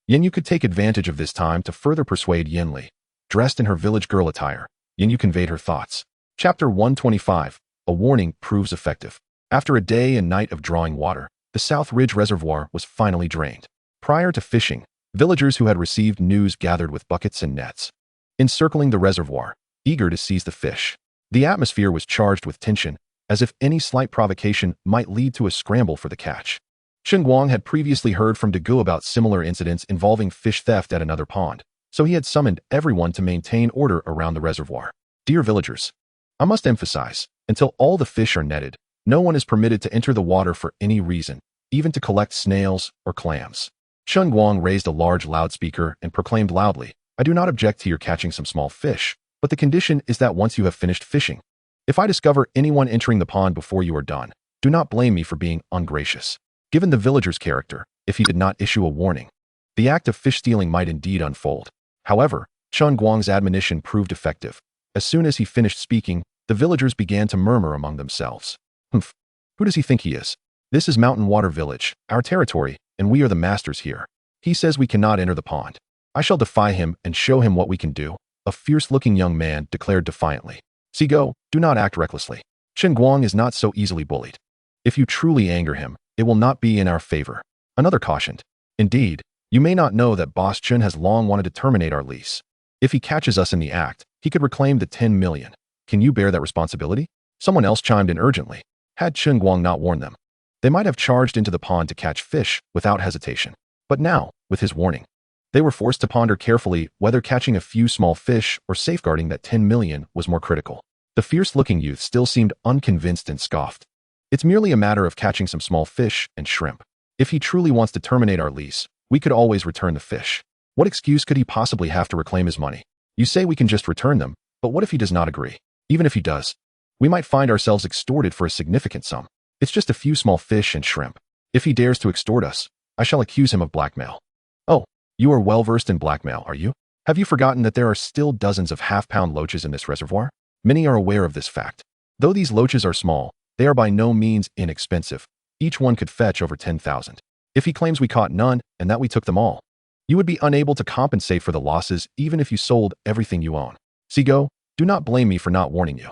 Yanyu could take advantage of this time to further persuade Yen Li. Dressed in her village girl attire, Yanyu conveyed her thoughts. Chapter 125, A Warning Proves Effective. After a day and night of drawing water, the South Ridge Reservoir was finally drained. Prior to fishing, villagers who had received news gathered with buckets and nets, encircling the reservoir, eager to seize the fish. The atmosphere was charged with tension, as if any slight provocation might lead to a scramble for the catch. Chen Guang had previously heard from Dagu about similar incidents involving fish theft at another pond, so he had summoned everyone to maintain order around the reservoir. Dear villagers, I must emphasize, until all the fish are netted, no one is permitted to enter the water for any reason, even to collect snails or clams. Chen Guang raised a large loudspeaker and proclaimed loudly, I do not object to your catching some small fish, but the condition is that once you have finished fishing, if I discover anyone entering the pond before you are done, do not blame me for being ungracious. Given the villager's character, if he did not issue a warning, the act of fish stealing might indeed unfold. However, Chen Guang's admonition proved effective. As soon as he finished speaking, the villagers began to murmur among themselves. Humph, who does he think he is? This is Mountain Water Village, our territory, and we are the masters here. He says we cannot enter the pond. I shall defy him and show him what we can do, a fierce-looking young man declared defiantly. See go, do not act recklessly. Chen Guang is not so easily bullied. If you truly anger him, it will not be in our favor. Another cautioned. Indeed, you may not know that Boss Chen has long wanted to terminate our lease. If he catches us in the act, he could reclaim the 10 million. Can you bear that responsibility? Someone else chimed in urgently. Had Chen Guang not warned them, they might have charged into the pond to catch fish without hesitation. But now, with his warning, they were forced to ponder carefully whether catching a few small fish or safeguarding that 10 million was more critical. The fierce-looking youth still seemed unconvinced and scoffed. It's merely a matter of catching some small fish and shrimp. If he truly wants to terminate our lease, we could always return the fish. What excuse could he possibly have to reclaim his money? You say we can just return them, but what if he does not agree? Even if he does, we might find ourselves extorted for a significant sum. It's just a few small fish and shrimp. If he dares to extort us, I shall accuse him of blackmail. Oh, you are well-versed in blackmail, are you? Have you forgotten that there are still dozens of half-pound loaches in this reservoir? Many are aware of this fact. Though these loaches are small, they are by no means inexpensive. Each one could fetch over 10,000. If he claims we caught none and that we took them all, you would be unable to compensate for the losses even if you sold everything you own. See, go, do not blame me for not warning you.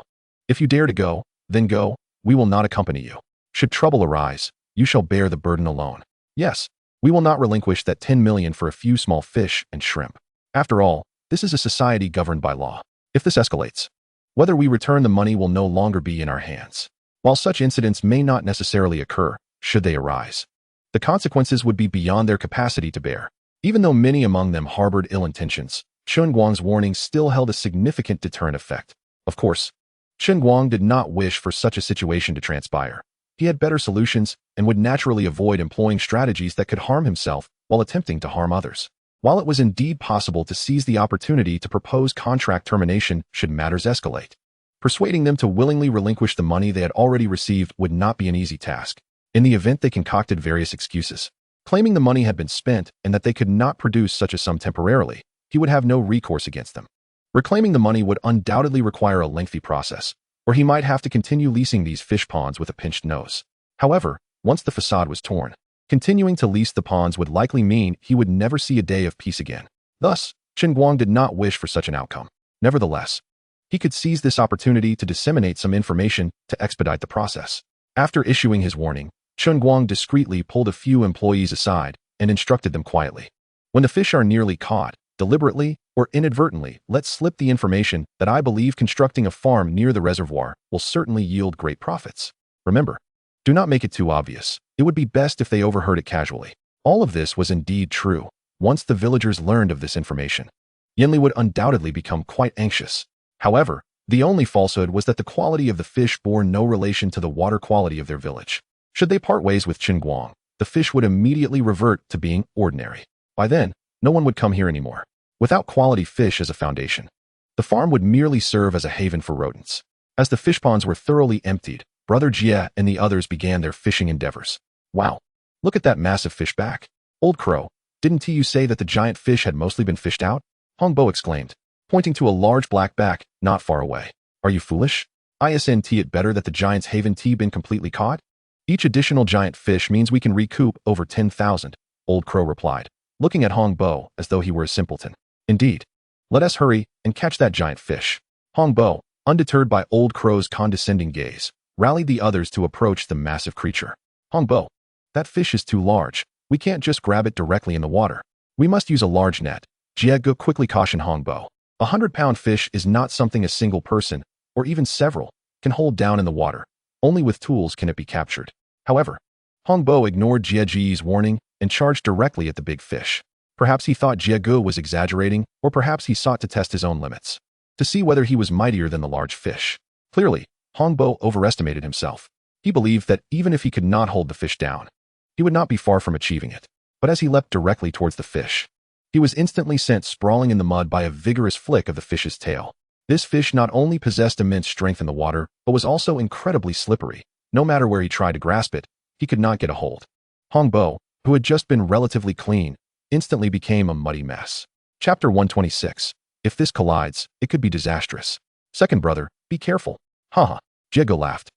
If you dare to go, then go, we will not accompany you. Should trouble arise, you shall bear the burden alone. Yes, we will not relinquish that 10 million for a few small fish and shrimp. After all, this is a society governed by law. If this escalates, whether we return the money will no longer be in our hands. While such incidents may not necessarily occur, should they arise, the consequences would be beyond their capacity to bear. Even though many among them harbored ill intentions, Chen Guang's warning still held a significant deterrent effect. Of course, Chen Guang did not wish for such a situation to transpire. He had better solutions and would naturally avoid employing strategies that could harm himself while attempting to harm others. While it was indeed possible to seize the opportunity to propose contract termination should matters escalate, persuading them to willingly relinquish the money they had already received would not be an easy task. In the event, they concocted various excuses, claiming the money had been spent and that they could not produce such a sum temporarily. He would have no recourse against them. Reclaiming the money would undoubtedly require a lengthy process, or he might have to continue leasing these fish ponds with a pinched nose. However, once the facade was torn, continuing to lease the ponds would likely mean he would never see a day of peace again. Thus, Chen Guang did not wish for such an outcome. Nevertheless, he could seize this opportunity to disseminate some information to expedite the process. After issuing his warning, Chen Guang discreetly pulled a few employees aside and instructed them quietly. When the fish are nearly caught, deliberately or inadvertently, let slip the information that I believe constructing a farm near the reservoir will certainly yield great profits. Remember, do not make it too obvious. It would be best if they overheard it casually. All of this was indeed true. Once the villagers learned of this information, Yinli would undoubtedly become quite anxious. However, the only falsehood was that the quality of the fish bore no relation to the water quality of their village. Should they part ways with Chen Guang, the fish would immediately revert to being ordinary. By then, no one would come here anymore. Without quality fish as a foundation, the farm would merely serve as a haven for rodents. As the fish ponds were thoroughly emptied, Brother Jie and the others began their fishing endeavors. Wow, look at that massive fish back. Old Crow, didn't you say that the giant fish had mostly been fished out? Hong Bo exclaimed, pointing to a large black back not far away. Are you foolish? Isn't it better that the giant's haven tea been completely caught? Each additional giant fish means we can recoup over 10,000, Old Crow replied, looking at Hong Bo as though he were a simpleton. Indeed. Let us hurry and catch that giant fish. Hong Bo, undeterred by Old Crow's condescending gaze, rallied the others to approach the massive creature. Hong Bo, that fish is too large. We can't just grab it directly in the water. We must use a large net. Jie Ge quickly cautioned Hong Bo. 100-pound fish is not something a single person, or even several, can hold down in the water. Only with tools can it be captured. However, Hong Bo ignored Jie Ge's warning and charged directly at the big fish. Perhaps he thought Jie Ge was exaggerating, or perhaps he sought to test his own limits, to see whether he was mightier than the large fish. Clearly, Hong Bo overestimated himself. He believed that even if he could not hold the fish down, he would not be far from achieving it. But as he leapt directly towards the fish, he was instantly sent sprawling in the mud by a vigorous flick of the fish's tail. This fish not only possessed immense strength in the water, but was also incredibly slippery. No matter where he tried to grasp it, he could not get a hold. Hong Bo, who had just been relatively clean, instantly became a muddy mess. Chapter 126. If this collides, it could be disastrous. Second brother, be careful. Haha. Jie Ge laughed.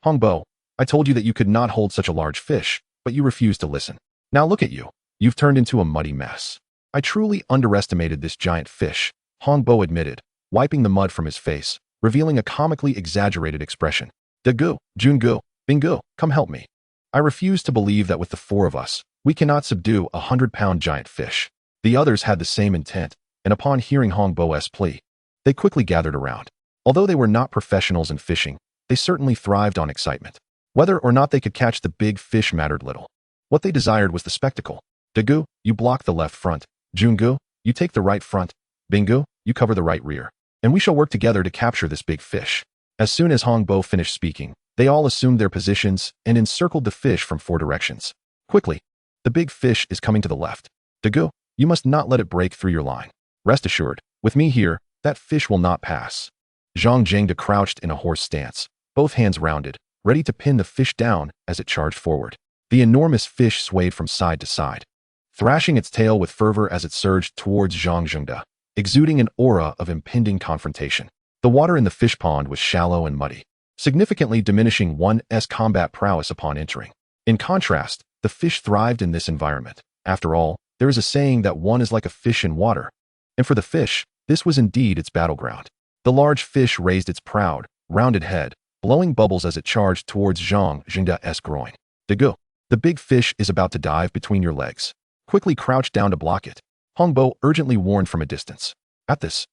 Hong Bo, I told you that you could not hold such a large fish, but you refused to listen. Now look at you. You've turned into a muddy mess. I truly underestimated this giant fish, Hong Bo admitted, wiping the mud from his face, revealing a comically exaggerated expression. De Gu, Jun Gu, Bing Gu, come help me. I refuse to believe that with the four of us, we cannot subdue a 100-pound giant fish. The others had the same intent, and upon hearing Hongbo's plea, they quickly gathered around. Although they were not professionals in fishing, they certainly thrived on excitement. Whether or not they could catch the big fish mattered little. What they desired was the spectacle. Dagu, you block the left front. Jungu, you take the right front. Bingu, you cover the right rear. And we shall work together to capture this big fish. As soon as Hongbo finished speaking, they all assumed their positions and encircled the fish from 4 directions. Quickly, the big fish is coming to the left. Dagu, you must not let it break through your line. Rest assured, with me here, that fish will not pass. Zhang Jingda crouched in a horse stance, both hands rounded, ready to pin the fish down as it charged forward. The enormous fish swayed from side to side, thrashing its tail with fervor as it surged towards Zhang Jingda, exuding an aura of impending confrontation. The water in the fish pond was shallow and muddy, significantly diminishing one's combat prowess upon entering. In contrast, the fish thrived in this environment. After all, there is a saying that one is like a fish in water. And for the fish, this was indeed its battleground. The large fish raised its proud, rounded head, blowing bubbles as it charged towards Zhang Jingda's groin. Dagu, the big fish is about to dive between your legs. Quickly crouch down to block it. Hongbo urgently warned from a distance. At this,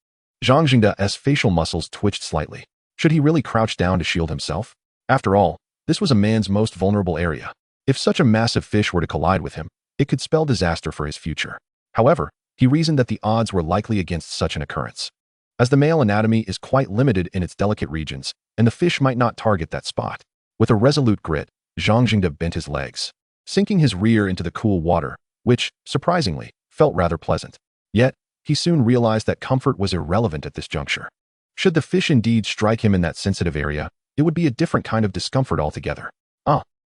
Zhang Jingda's facial muscles twitched slightly. Should he really crouch down to shield himself? After all, this was a man's most vulnerable area. If such a massive fish were to collide with him, it could spell disaster for his future. However, he reasoned that the odds were likely against such an occurrence, as the male anatomy is quite limited in its delicate regions, and the fish might not target that spot. With a resolute grit, Zhang Jingda bent his legs, sinking his rear into the cool water, which, surprisingly, felt rather pleasant. Yet, he soon realized that comfort was irrelevant at this juncture. Should the fish indeed strike him in that sensitive area, it would be a different kind of discomfort altogether.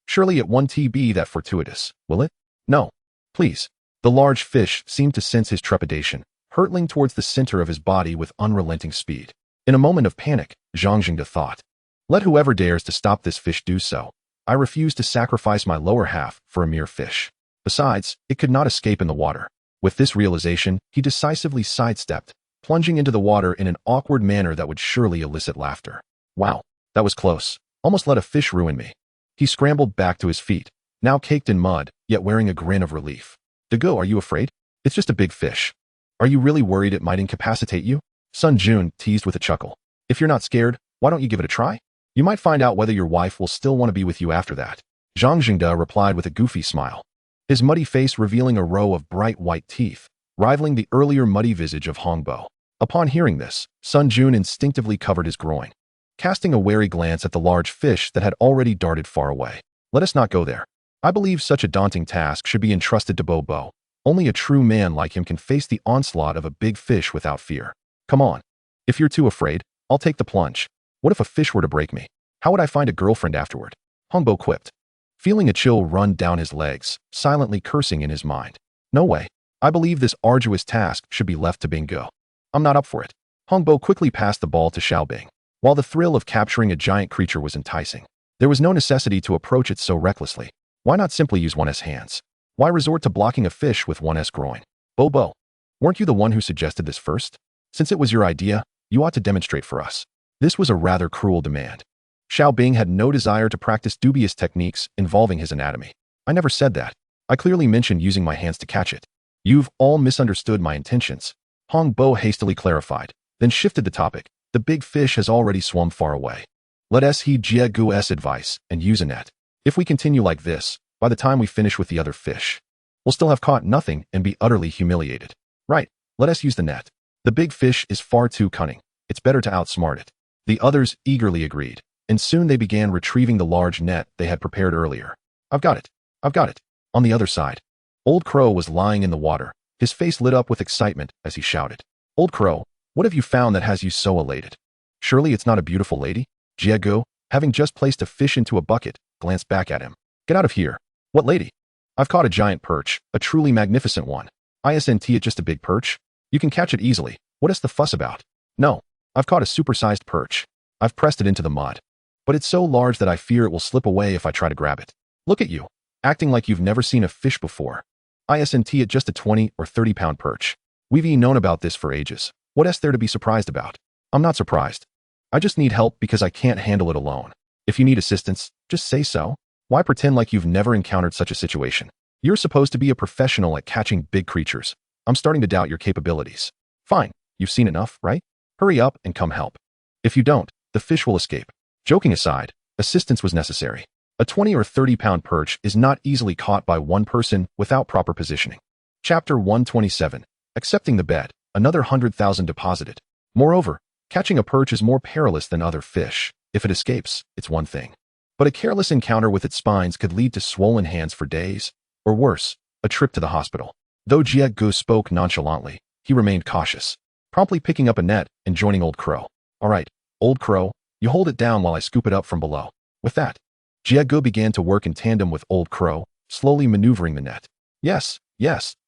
Surely it won't be that fortuitous, will it? No. Please. The large fish seemed to sense his trepidation, hurtling towards the center of his body with unrelenting speed. In a moment of panic, Zhang Jingda thought, let whoever dares to stop this fish do so. I refuse to sacrifice my lower half for a mere fish. Besides, it could not escape in the water. With this realization, he decisively sidestepped, plunging into the water in an awkward manner that would surely elicit laughter. Wow, that was close. Almost let a fish ruin me. He scrambled back to his feet, now caked in mud, yet wearing a grin of relief. Dagu, are you afraid? It's just a big fish. Are you really worried it might incapacitate you? Sun Jun teased with a chuckle. If you're not scared, why don't you give it a try? You might find out whether your wife will still want to be with you after that. Zhang Jingda replied with a goofy smile, his muddy face revealing a row of bright white teeth, rivaling the earlier muddy visage of Hongbo. Upon hearing this, Sun Jun instinctively covered his groin, casting a wary glance at the large fish that had already darted far away. Let us not go there. I believe such a daunting task should be entrusted to Bo. Only a true man like him can face the onslaught of a big fish without fear. Come on. If you're too afraid, I'll take the plunge. What if a fish were to break me? How would I find a girlfriend afterward? Hongbo quipped, feeling a chill run down his legs, silently cursing in his mind. No way. I believe this arduous task should be left to Bingo. I'm not up for it. Hongbo quickly passed the ball to Xiaobing. While the thrill of capturing a giant creature was enticing, there was no necessity to approach it so recklessly. Why not simply use one's hands? Why resort to blocking a fish with one's groin? Bo, weren't you the one who suggested this first? Since it was your idea, you ought to demonstrate for us. This was a rather cruel demand. Xiaobing had no desire to practice dubious techniques involving his anatomy. I never said that. I clearly mentioned using my hands to catch it. You've all misunderstood my intentions. Hongbo hastily clarified, then shifted the topic. The big fish has already swum far away. Let us heed Jiegu's advice and use a net. If we continue like this, by the time we finish with the other fish, we'll still have caught nothing and be utterly humiliated. Right, let us use the net. The big fish is far too cunning. It's better to outsmart it. The others eagerly agreed, and soon they began retrieving the large net they had prepared earlier. I've got it. I've got it. On the other side, Old Crow was lying in the water, his face lit up with excitement as he shouted. Old Crow, what have you found that has you so elated? Surely it's not a beautiful lady? Jiegu, having just placed a fish into a bucket, glanced back at him. Get out of here. What lady? I've caught a giant perch, a truly magnificent one. Isn't it just a big perch? You can catch it easily. What is the fuss about? No, I've caught a supersized perch. I've pressed it into the mud. But it's so large that I fear it will slip away if I try to grab it. Look at you, acting like you've never seen a fish before. Isn't it just a 20 or 30-pound perch? We've known about this for ages. What is there to be surprised about? I'm not surprised. I just need help because I can't handle it alone. If you need assistance, just say so. Why pretend like you've never encountered such a situation? You're supposed to be a professional at catching big creatures. I'm starting to doubt your capabilities. Fine, you've seen enough, right? Hurry up and come help. If you don't, the fish will escape. Joking aside, assistance was necessary. A 20 or 30-pound perch is not easily caught by one person without proper positioning. Chapter 127. Accepting the bet, another 100,000 deposited. Moreover, catching a perch is more perilous than other fish. If it escapes, it's one thing. But a careless encounter with its spines could lead to swollen hands for days, or worse, a trip to the hospital. Though Jie Gu spoke nonchalantly, he remained cautious, promptly picking up a net and joining Old Crow. All right, Old Crow, you hold it down while I scoop it up from below. With that, Jie Gu began to work in tandem with Old Crow, slowly maneuvering the net. Yes,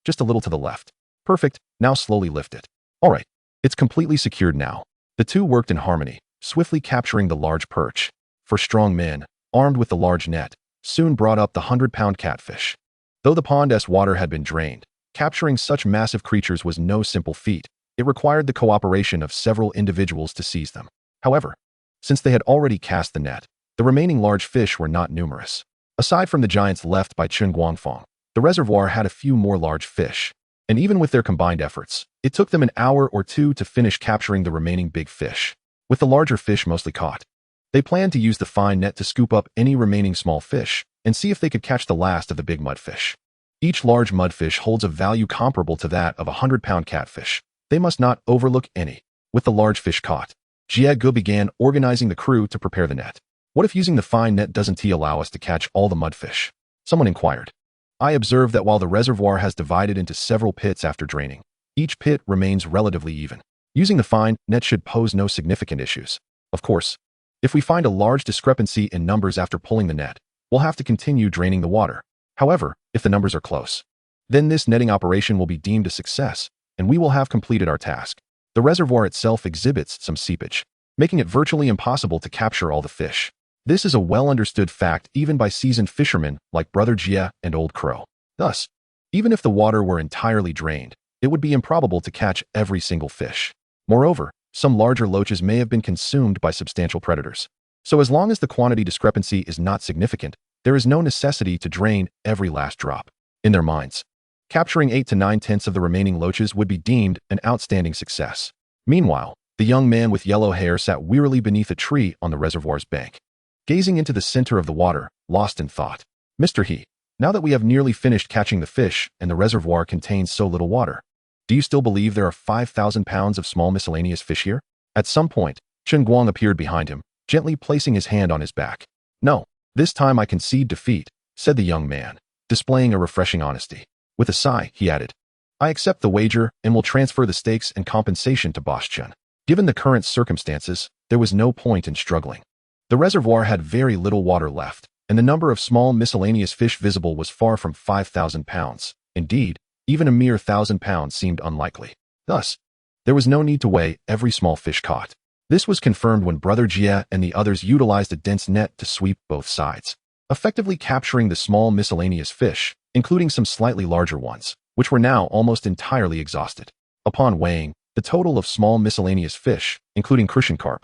just a little to the left. Perfect, now slowly lift it. All right, it's completely secured now. The two worked in harmony, swiftly capturing the large perch. For strong men, armed with the large net, soon brought up the 100-pound catfish. Though the pond's water had been drained, capturing such massive creatures was no simple feat. It required the cooperation of several individuals to seize them. However, since they had already cast the net, the remaining large fish were not numerous. Aside from the giants left by Chen Guang, the reservoir had a few more large fish. And even with their combined efforts, it took them an hour or two to finish capturing the remaining big fish. With the larger fish mostly caught, they planned to use the fine net to scoop up any remaining small fish and see if they could catch the last of the big mudfish. Each large mudfish holds a value comparable to that of a 100-pound catfish. They must not overlook any. With the large fish caught, Jie Gu began organizing the crew to prepare the net. What if using the fine net doesn't allow us to catch all the mudfish? Someone inquired. I observed that while the reservoir has divided into several pits after draining, each pit remains relatively even. Using the fine net should pose no significant issues. Of course, if we find a large discrepancy in numbers after pulling the net, we'll have to continue draining the water. However, if the numbers are close, then this netting operation will be deemed a success, and we will have completed our task. The reservoir itself exhibits some seepage, making it virtually impossible to capture all the fish. This is a well-understood fact even by seasoned fishermen like Brother Jie and Old Crow. Thus, even if the water were entirely drained, it would be improbable to catch every single fish. Moreover, some larger loaches may have been consumed by substantial predators. So as long as the quantity discrepancy is not significant, there is no necessity to drain every last drop. In their minds, capturing 8 to 9/10 of the remaining loaches would be deemed an outstanding success. Meanwhile, the young man with yellow hair sat wearily beneath a tree on the reservoir's bank, gazing into the center of the water, lost in thought. Mr. He, now that we have nearly finished catching the fish and the reservoir contains so little water, do you still believe there are 5,000 pounds of small miscellaneous fish here? At some point, Chen Guang appeared behind him, gently placing his hand on his back. No, this time I concede defeat, said the young man, displaying a refreshing honesty. With a sigh, he added, I accept the wager and will transfer the stakes and compensation to Boss Chen. Given the current circumstances, there was no point in struggling. The reservoir had very little water left, and the number of small miscellaneous fish visible was far from 5,000 pounds. Indeed, even a mere 1,000 pounds seemed unlikely. Thus, there was no need to weigh every small fish caught. This was confirmed when Brother Jie and the others utilized a dense net to sweep both sides, effectively capturing the small miscellaneous fish, including some slightly larger ones, which were now almost entirely exhausted. Upon weighing, the total of small miscellaneous fish, including crucian carp,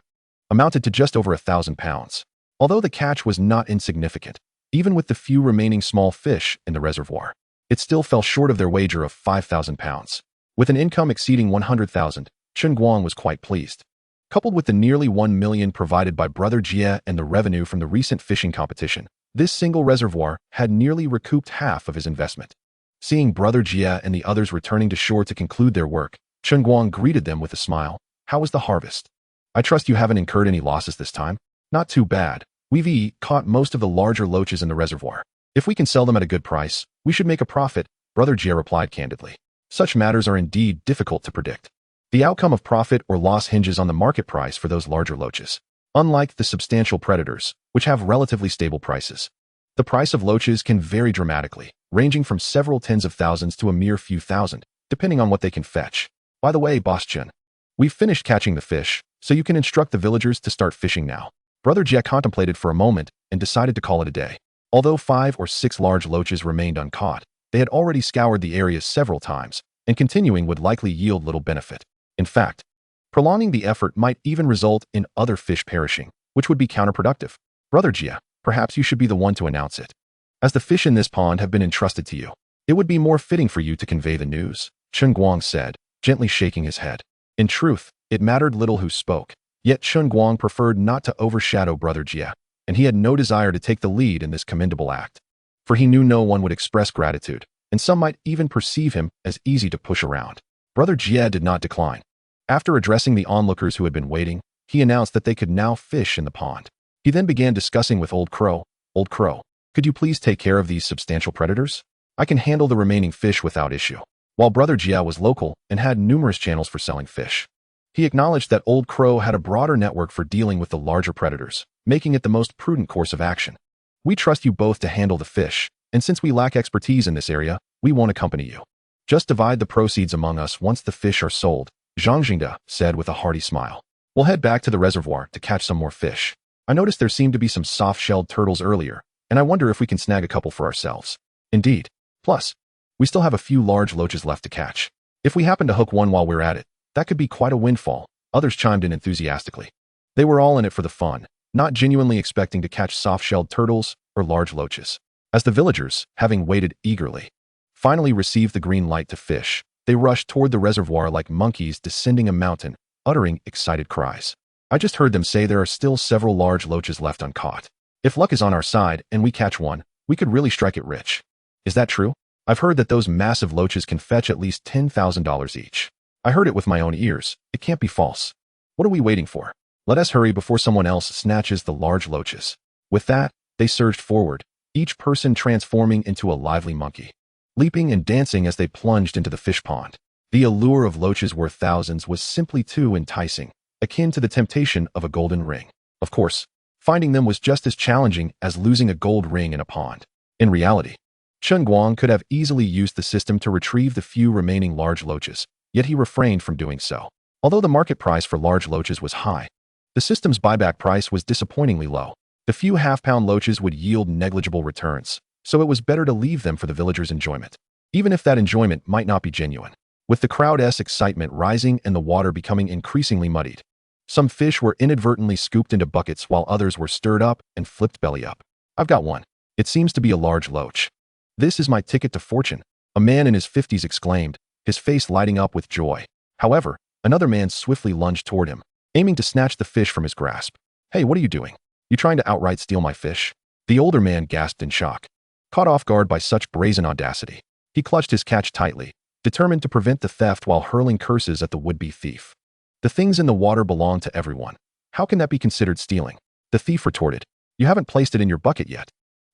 amounted to just over 1,000 pounds. Although the catch was not insignificant, even with the few remaining small fish in the reservoir, it still fell short of their wager of 5,000 pounds. With an income exceeding 100,000, Chen Guang was quite pleased. Coupled with the nearly 1 million provided by Brother Jie and the revenue from the recent fishing competition, this single reservoir had nearly recouped half of his investment. Seeing Brother Jie and the others returning to shore to conclude their work, Chen Guang greeted them with a smile. How was the harvest? I trust you haven't incurred any losses this time? Not too bad. We've caught most of the larger loaches in the reservoir. If we can sell them at a good price, we should make a profit, Brother Jie replied candidly. Such matters are indeed difficult to predict. The outcome of profit or loss hinges on the market price for those larger loaches. Unlike the substantial predators, which have relatively stable prices, the price of loaches can vary dramatically, ranging from several tens of thousands to a mere few thousand, depending on what they can fetch. By the way, Boss Chen, we've finished catching the fish, so you can instruct the villagers to start fishing now. Brother Jie contemplated for a moment and decided to call it a day. Although 5 or 6 large loaches remained uncaught, they had already scoured the area several times, and continuing would likely yield little benefit. In fact, prolonging the effort might even result in other fish perishing, which would be counterproductive. Brother Jie, Perhaps you should be the one to announce it. As the fish in this pond have been entrusted to you, it would be more fitting for you to convey the news, Chen Guang said, gently shaking his head. In truth, it mattered little who spoke, yet Chen Guang preferred not to overshadow Brother Jie, and he had no desire to take the lead in this commendable act. For he knew no one would express gratitude, and some might even perceive him as easy to push around. Brother Jie did not decline. After addressing the onlookers who had been waiting, he announced that they could now fish in the pond. He then began discussing with Old Crow, "Old Crow, could you please take care of these substantial predators? I can handle the remaining fish without issue." While Brother Jie was local and had numerous channels for selling fish, he acknowledged that Old Crow had a broader network for dealing with the larger predators, making it the most prudent course of action. "We trust you both to handle the fish, and since we lack expertise in this area, we won't accompany you. Just divide the proceeds among us once the fish are sold," Zhang Jingde said with a hearty smile. "We'll head back to the reservoir to catch some more fish. I noticed there seemed to be some soft-shelled turtles earlier, and I wonder if we can snag a couple for ourselves." "Indeed. Plus, we still have a few large loaches left to catch. If we happen to hook one while we're at it, that could be quite a windfall," others chimed in enthusiastically. They were all in it for the fun, not genuinely expecting to catch soft-shelled turtles or large loaches. As the villagers, having waited eagerly, finally received the green light to fish, they rushed toward the reservoir like monkeys descending a mountain, uttering excited cries. "I just heard them say there are still several large loaches left uncaught. If luck is on our side and we catch one, we could really strike it rich." "Is that true? I've heard that those massive loaches can fetch at least $10,000 each. I heard it with my own ears. It can't be false. What are we waiting for? Let us hurry before someone else snatches the large loaches." With that, they surged forward, each person transforming into a lively monkey, leaping and dancing as they plunged into the fish pond. The allure of loaches worth thousands was simply too enticing, akin to the temptation of a golden ring. Of course, finding them was just as challenging as losing a gold ring in a pond. In reality, Chen Guang could have easily used the system to retrieve the few remaining large loaches, yet he refrained from doing so. Although the market price for large loaches was high, the system's buyback price was disappointingly low. The few half-pound loaches would yield negligible returns, so it was better to leave them for the villagers' enjoyment, even if that enjoyment might not be genuine. With the crowd's excitement rising and the water becoming increasingly muddied, some fish were inadvertently scooped into buckets while others were stirred up and flipped belly up. "I've got one. It seems to be a large loach. This is my ticket to fortune," a man in his 50s exclaimed, his face lighting up with joy. However, another man swiftly lunged toward him, aiming to snatch the fish from his grasp. "Hey, what are you doing? You trying to outright steal my fish?" The older man gasped in shock. Caught off guard by such brazen audacity, he clutched his catch tightly, determined to prevent the theft while hurling curses at the would-be thief. "The things in the water belong to everyone. How can that be considered stealing?" The thief retorted. "You haven't placed it in your bucket yet,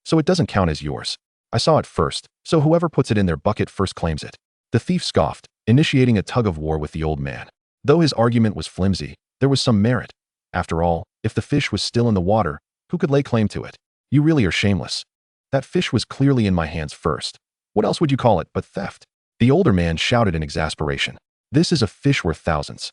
so it doesn't count as yours. I saw it first, so whoever puts it in their bucket first claims it." The thief scoffed, initiating a tug-of-war with the old man. Though his argument was flimsy, there was some merit. After all, if the fish was still in the water, who could lay claim to it? "You really are shameless. That fish was clearly in my hands first. What else would you call it but theft?" The older man shouted in exasperation. "This is a fish worth thousands.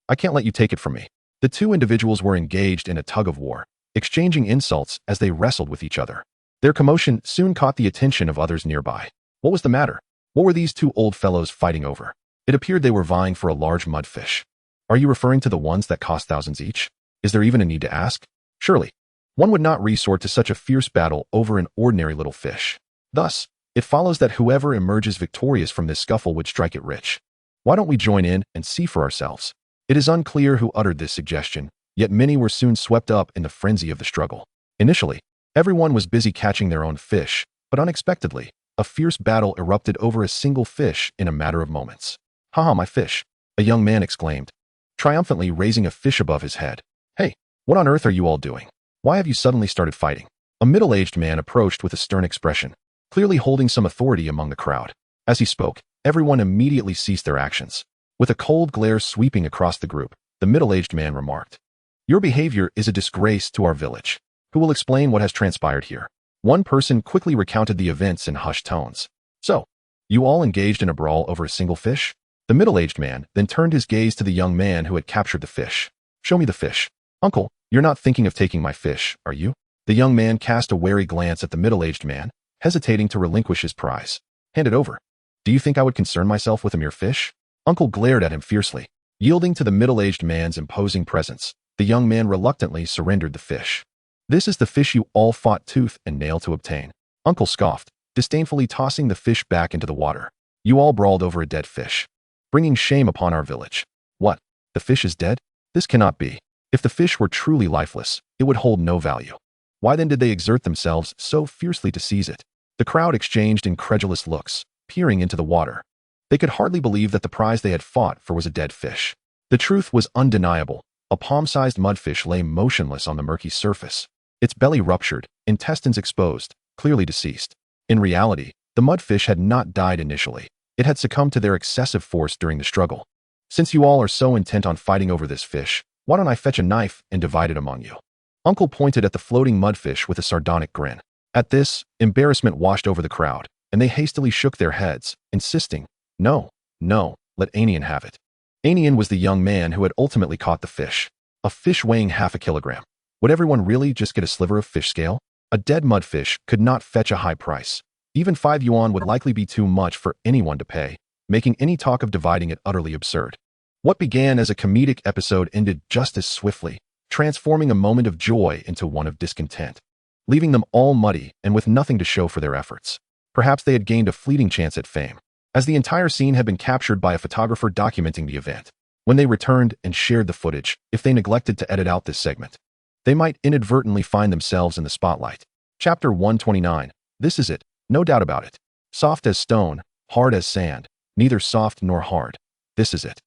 I can't let you take it from me." The two individuals were engaged in a tug-of-war, exchanging insults as they wrestled with each other. Their commotion soon caught the attention of others nearby. What was the matter? What were these two old fellows fighting over? It appeared they were vying for a large mudfish. "Are you referring to the ones that cost thousands each? Is there even a need to ask? Surely, one would not resort to such a fierce battle over an ordinary little fish. Thus, it follows that whoever emerges victorious from this scuffle would strike it rich. Why don't we join in and see for ourselves?" It is unclear who uttered this suggestion, yet many were soon swept up in the frenzy of the struggle. Initially, everyone was busy catching their own fish, but unexpectedly, a fierce battle erupted over a single fish in a matter of moments. "Haha, my fish," a young man exclaimed, triumphantly raising a fish above his head. "Hey, what on earth are you all doing? Why have you suddenly started fighting?" A middle-aged man approached with a stern expression, clearly holding some authority among the crowd. As he spoke, everyone immediately ceased their actions. With a cold glare sweeping across the group, the middle-aged man remarked, "Your behavior is a disgrace to our village. Who will explain what has transpired here?" One person quickly recounted the events in hushed tones. "So, you all engaged in a brawl over a single fish?" The middle-aged man then turned his gaze to the young man who had captured the fish. "Show me the fish." "Uncle, you're not thinking of taking my fish, are you?" The young man cast a wary glance at the middle-aged man, hesitating to relinquish his prize. "Hand it over. Do you think I would concern myself with a mere fish?" Uncle glared at him fiercely. Yielding to the middle-aged man's imposing presence, the young man reluctantly surrendered the fish. This is the fish you all fought tooth and nail to obtain. Uncle scoffed, disdainfully tossing the fish back into the water. You all brawled over a dead fish, bringing shame upon our village. What? The fish is dead? This cannot be. If the fish were truly lifeless, it would hold no value. Why then did they exert themselves so fiercely to seize it? The crowd exchanged incredulous looks, peering into the water. They could hardly believe that the prize they had fought for was a dead fish. The truth was undeniable. A palm-sized mudfish lay motionless on the murky surface. Its belly ruptured, intestines exposed, clearly deceased. In reality, the mudfish had not died initially. It had succumbed to their excessive force during the struggle. Since you all are so intent on fighting over this fish, why don't I fetch a knife and divide it among you? Uncle pointed at the floating mudfish with a sardonic grin. At this, embarrassment washed over the crowd, and they hastily shook their heads, insisting, No, let Anian have it. Anian was the young man who had ultimately caught the fish. A fish weighing half a kilogram. Would everyone really just get a sliver of fish scale? A dead mudfish could not fetch a high price. Even 5 yuan would likely be too much for anyone to pay, making any talk of dividing it utterly absurd. What began as a comedic episode ended just as swiftly, transforming a moment of joy into one of discontent, leaving them all muddy and with nothing to show for their efforts. Perhaps they had gained a fleeting chance at fame, as the entire scene had been captured by a photographer documenting the event. When they returned and shared the footage, if they neglected to edit out this segment, they might inadvertently find themselves in the spotlight. Chapter 129. This is it, no doubt about it. Soft as stone, hard as sand, neither soft nor hard. This is it.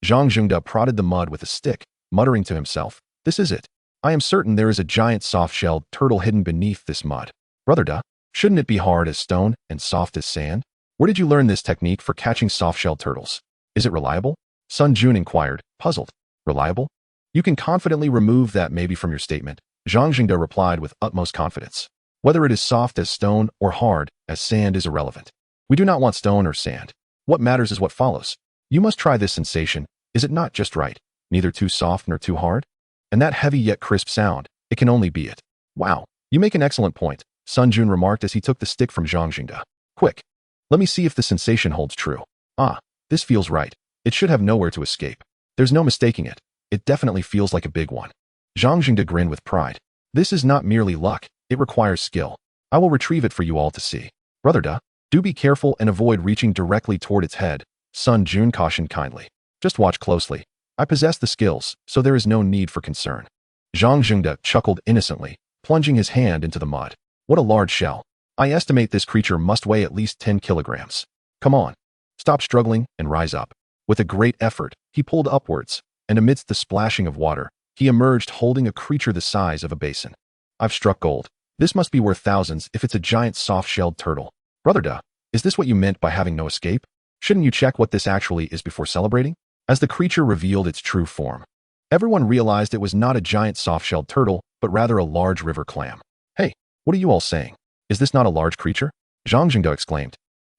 Zhang Zhengde prodded the mud with a stick, muttering to himself, This is it. I am certain there is a giant soft-shelled turtle hidden beneath this mud. Brother Da, shouldn't it be hard as stone and soft as sand? Where did you learn this technique for catching soft-shelled turtles? Is it reliable? Sun Jun inquired, puzzled. Reliable? You can confidently remove that maybe from your statement, Zhang Zhengde replied with utmost confidence. Whether it is soft as stone or hard as sand is irrelevant. We do not want stone or sand. What matters is what follows. You must try this sensation. Is it not just right? Neither too soft nor too hard? And that heavy yet crisp sound, it can only be it. Wow, you make an excellent point, Sun Jun remarked as he took the stick from Zhang Zhengde. Quick, let me see if the sensation holds true. Ah, this feels right. It should have nowhere to escape. There's no mistaking it. It definitely feels like a big one. Zhang Zhengde grinned with pride. This is not merely luck, it requires skill. I will retrieve it for you all to see. Brother Da, do be careful and avoid reaching directly toward its head, Sun Jun cautioned kindly. Just watch closely. I possess the skills, so there is no need for concern. Zhang Zhengde chuckled innocently, plunging his hand into the mud. What a large shell. I estimate this creature must weigh at least 10 kilograms. Come on. Stop struggling and rise up. With a great effort, he pulled upwards, and amidst the splashing of water, he emerged holding a creature the size of a basin. I've struck gold. This must be worth thousands if it's a giant soft-shelled turtle. Brother Da, is this what you meant by having no escape? Shouldn't you check what this actually is before celebrating? As the creature revealed its true form, everyone realized it was not a giant soft-shelled turtle, but rather a large river clam. Hey, what are you all saying? Is this not a large creature? Zhang Zhengde exclaimed,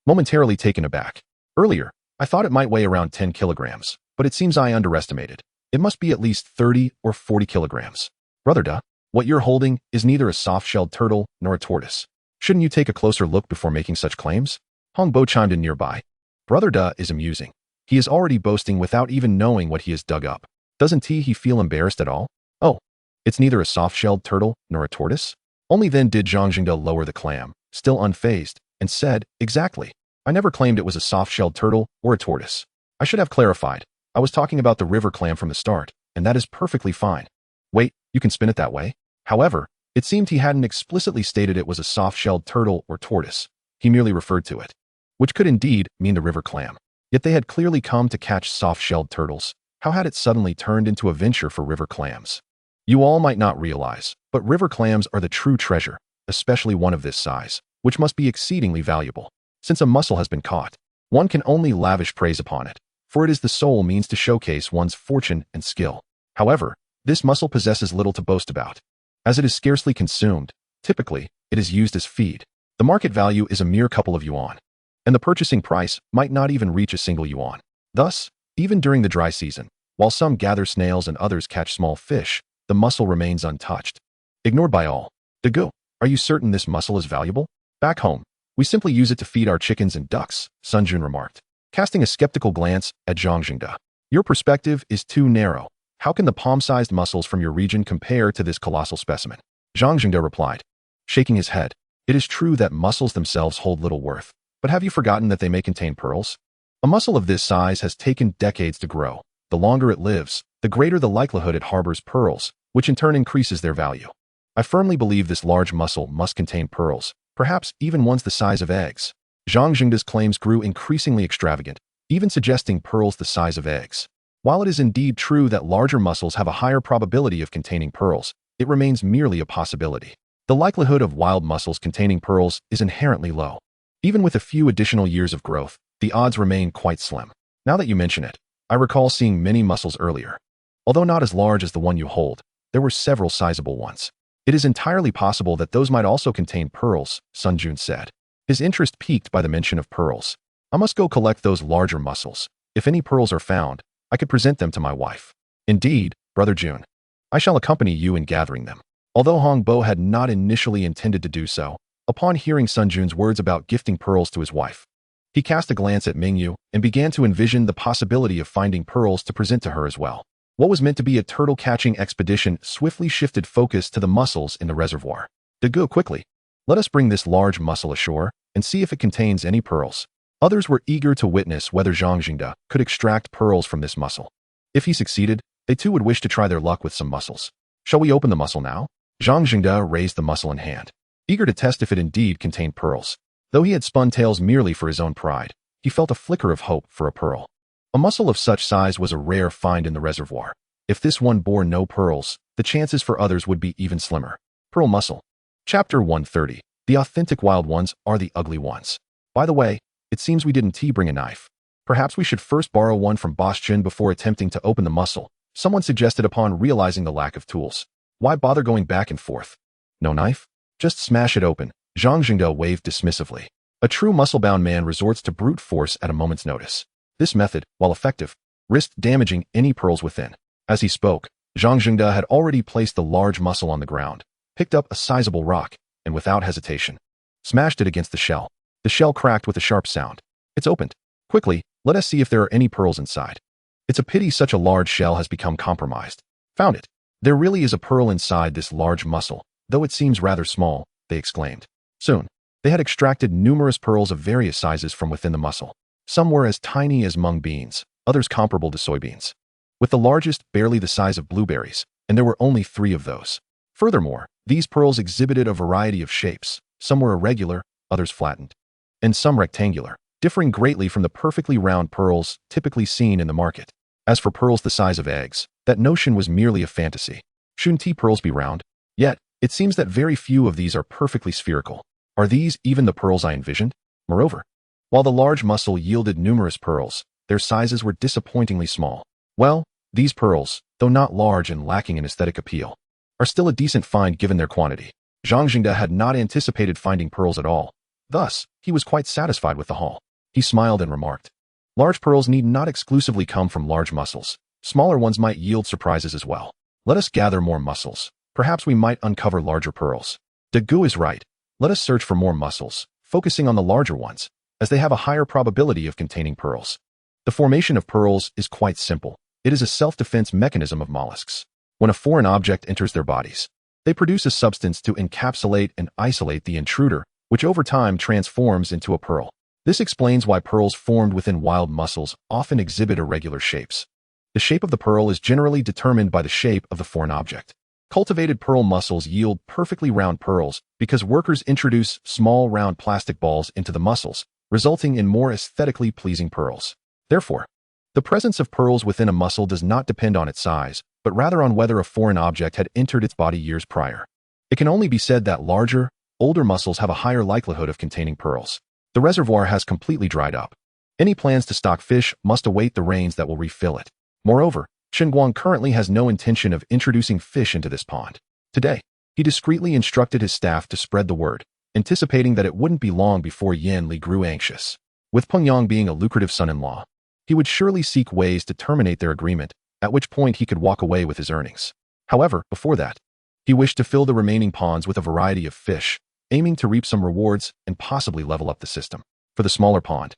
momentarily taken aback. Earlier, I thought it might weigh around 10 kilograms, but it seems I underestimated. It must be at least 30 or 40 kilograms. Brother Da, what you're holding is neither a soft-shelled turtle nor a tortoise. Shouldn't you take a closer look before making such claims? Hong Bo chimed in nearby. Brother Da is amusing. He is already boasting without even knowing what he has dug up. Doesn't he feel embarrassed at all? Oh, it's neither a soft-shelled turtle nor a tortoise? Only then did Zhang Zhengde lower the clam, still unfazed, and said, Exactly. I never claimed it was a soft-shelled turtle or a tortoise. I should have clarified. I was talking about the river clam from the start, and that is perfectly fine. Wait, you can spin it that way? However, it seemed he hadn't explicitly stated it was a soft-shelled turtle or tortoise. He merely referred to it, which could indeed mean the river clam. Yet they had clearly come to catch soft-shelled turtles. How had it suddenly turned into a venture for river clams? You all might not realize, but river clams are the true treasure, especially one of this size, which must be exceedingly valuable. Since a mussel has been caught, one can only lavish praise upon it, for it is the sole means to showcase one's fortune and skill. However, this mussel possesses little to boast about. As it is scarcely consumed, typically, it is used as feed. The market value is a mere couple of yuan, and the purchasing price might not even reach a single yuan. Thus, even during the dry season, while some gather snails and others catch small fish, the mussel remains untouched. Ignored by all. Dagu, are you certain this mussel is valuable? Back home, we simply use it to feed our chickens and ducks, Sun Jun remarked, casting a skeptical glance at Zhang Zhengde. Your perspective is too narrow. How can the palm-sized mussels from your region compare to this colossal specimen? Zhang Jingde replied, shaking his head. It is true that mussels themselves hold little worth, but have you forgotten that they may contain pearls? A mussel of this size has taken decades to grow. The longer it lives, the greater the likelihood it harbors pearls, which in turn increases their value. I firmly believe this large mussel must contain pearls, perhaps even ones the size of eggs. Zhang Jingde's claims grew increasingly extravagant, even suggesting pearls the size of eggs. While it is indeed true that larger mussels have a higher probability of containing pearls, it remains merely a possibility. The likelihood of wild mussels containing pearls is inherently low. Even with a few additional years of growth, the odds remain quite slim. Now that you mention it, I recall seeing many mussels earlier. Although not as large as the one you hold, there were several sizable ones. It is entirely possible that those might also contain pearls, Sun Jun said. His interest piqued by the mention of pearls. I must go collect those larger mussels. If any pearls are found, I could present them to my wife. Indeed, Brother Jun. I shall accompany you in gathering them. Although Hong Bo had not initially intended to do so, upon hearing Sun Jun's words about gifting pearls to his wife, he cast a glance at Mingyu and began to envision the possibility of finding pearls to present to her as well. What was meant to be a turtle-catching expedition swiftly shifted focus to the mussels in the reservoir. Go quickly. Let us bring this large mussel ashore and see if it contains any pearls. Others were eager to witness whether Zhang Jingde could extract pearls from this mussel. If he succeeded, they too would wish to try their luck with some mussels. Shall we open the mussel now? Zhang Jingde raised the mussel in hand, eager to test if it indeed contained pearls. Though he had spun tales merely for his own pride, he felt a flicker of hope for a pearl. A mussel of such size was a rare find in the reservoir. If this one bore no pearls, the chances for others would be even slimmer. Pearl Mussel. Chapter 130. The authentic wild ones are the ugly ones. By the way, it seems we didn't bring a knife. Perhaps we should first borrow one from Boss Chen before attempting to open the mussel, someone suggested upon realizing the lack of tools. Why bother going back and forth? No knife? Just smash it open. Zhang Jingde waved dismissively. A true muscle-bound man resorts to brute force at a moment's notice. This method, while effective, risked damaging any pearls within. As he spoke, Zhang Jingde had already placed the large mussel on the ground, picked up a sizable rock, and without hesitation, smashed it against the shell. The shell cracked with a sharp sound. It's opened. Quickly, let us see if there are any pearls inside. It's a pity such a large shell has become compromised. Found it. There really is a pearl inside this large mussel, though it seems rather small, they exclaimed. Soon, they had extracted numerous pearls of various sizes from within the mussel. Some were as tiny as mung beans, others comparable to soybeans, with the largest barely the size of blueberries, and there were only 3 of those. Furthermore, these pearls exhibited a variety of shapes. Some were irregular, others flattened, and some rectangular, differing greatly from the perfectly round pearls typically seen in the market. As for pearls the size of eggs, that notion was merely a fantasy. Shouldn't pearls be round? Yet, it seems that very few of these are perfectly spherical. Are these even the pearls I envisioned? Moreover, while the large mussel yielded numerous pearls, their sizes were disappointingly small. Well, these pearls, though not large and lacking in aesthetic appeal, are still a decent find given their quantity. Zhang Jingde had not anticipated finding pearls at all. Thus, he was quite satisfied with the haul. He smiled and remarked, large pearls need not exclusively come from large mussels. Smaller ones might yield surprises as well. Let us gather more mussels. Perhaps we might uncover larger pearls. De Gu is right. Let us search for more mussels, focusing on the larger ones, as they have a higher probability of containing pearls. The formation of pearls is quite simple. It is a self-defense mechanism of mollusks. When a foreign object enters their bodies, they produce a substance to encapsulate and isolate the intruder, which over time transforms into a pearl. This explains why pearls formed within wild mussels often exhibit irregular shapes. The shape of the pearl is generally determined by the shape of the foreign object. Cultivated pearl mussels yield perfectly round pearls because workers introduce small round plastic balls into the mussels, resulting in more aesthetically pleasing pearls. Therefore, the presence of pearls within a mussel does not depend on its size, but rather on whether a foreign object had entered its body years prior. It can only be said that larger, older mussels have a higher likelihood of containing pearls. The reservoir has completely dried up. Any plans to stock fish must await the rains that will refill it. Moreover, Chen Guang currently has no intention of introducing fish into this pond. Today, he discreetly instructed his staff to spread the word, anticipating that it wouldn't be long before Yan Li grew anxious. With Peng Yang being a lucrative son-in-law, he would surely seek ways to terminate their agreement, at which point he could walk away with his earnings. However, before that, he wished to fill the remaining ponds with a variety of fish, aiming to reap some rewards and possibly level up the system. For the smaller pond,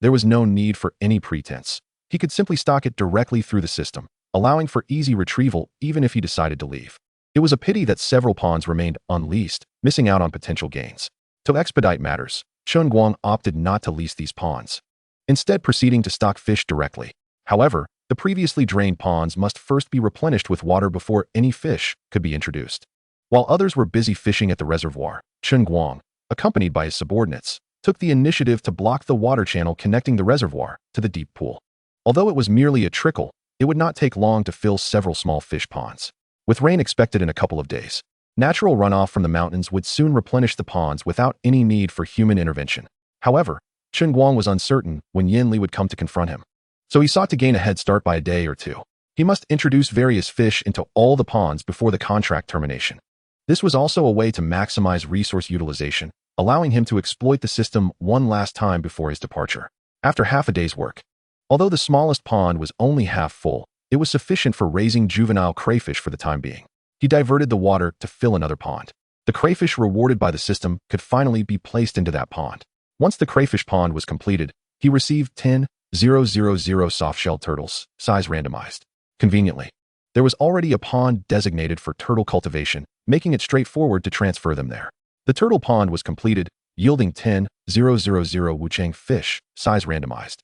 there was no need for any pretense. He could simply stock it directly through the system, allowing for easy retrieval even if he decided to leave. It was a pity that several ponds remained unleased, missing out on potential gains. To expedite matters, Chen Guang opted not to lease these ponds, instead proceeding to stock fish directly. However, the previously drained ponds must first be replenished with water before any fish could be introduced. While others were busy fishing at the reservoir, Chen Guang, accompanied by his subordinates, took the initiative to block the water channel connecting the reservoir to the deep pool. Although it was merely a trickle, it would not take long to fill several small fish ponds. With rain expected in a couple of days, natural runoff from the mountains would soon replenish the ponds without any need for human intervention. However, Chen Guang was uncertain when Yin Li would come to confront him, so he sought to gain a head start by a day or two. He must introduce various fish into all the ponds before the contract termination. This was also a way to maximize resource utilization, allowing him to exploit the system one last time before his departure. After half a day's work, although the smallest pond was only half full, it was sufficient for raising juvenile crayfish for the time being. He diverted the water to fill another pond. The crayfish rewarded by the system could finally be placed into that pond. Once the crayfish pond was completed, he received 10,000 soft-shelled turtles, size randomized. Conveniently, there was already a pond designated for turtle cultivation, making it straightforward to transfer them there. The turtle pond was completed, yielding 10,000 wuchang fish, size randomized.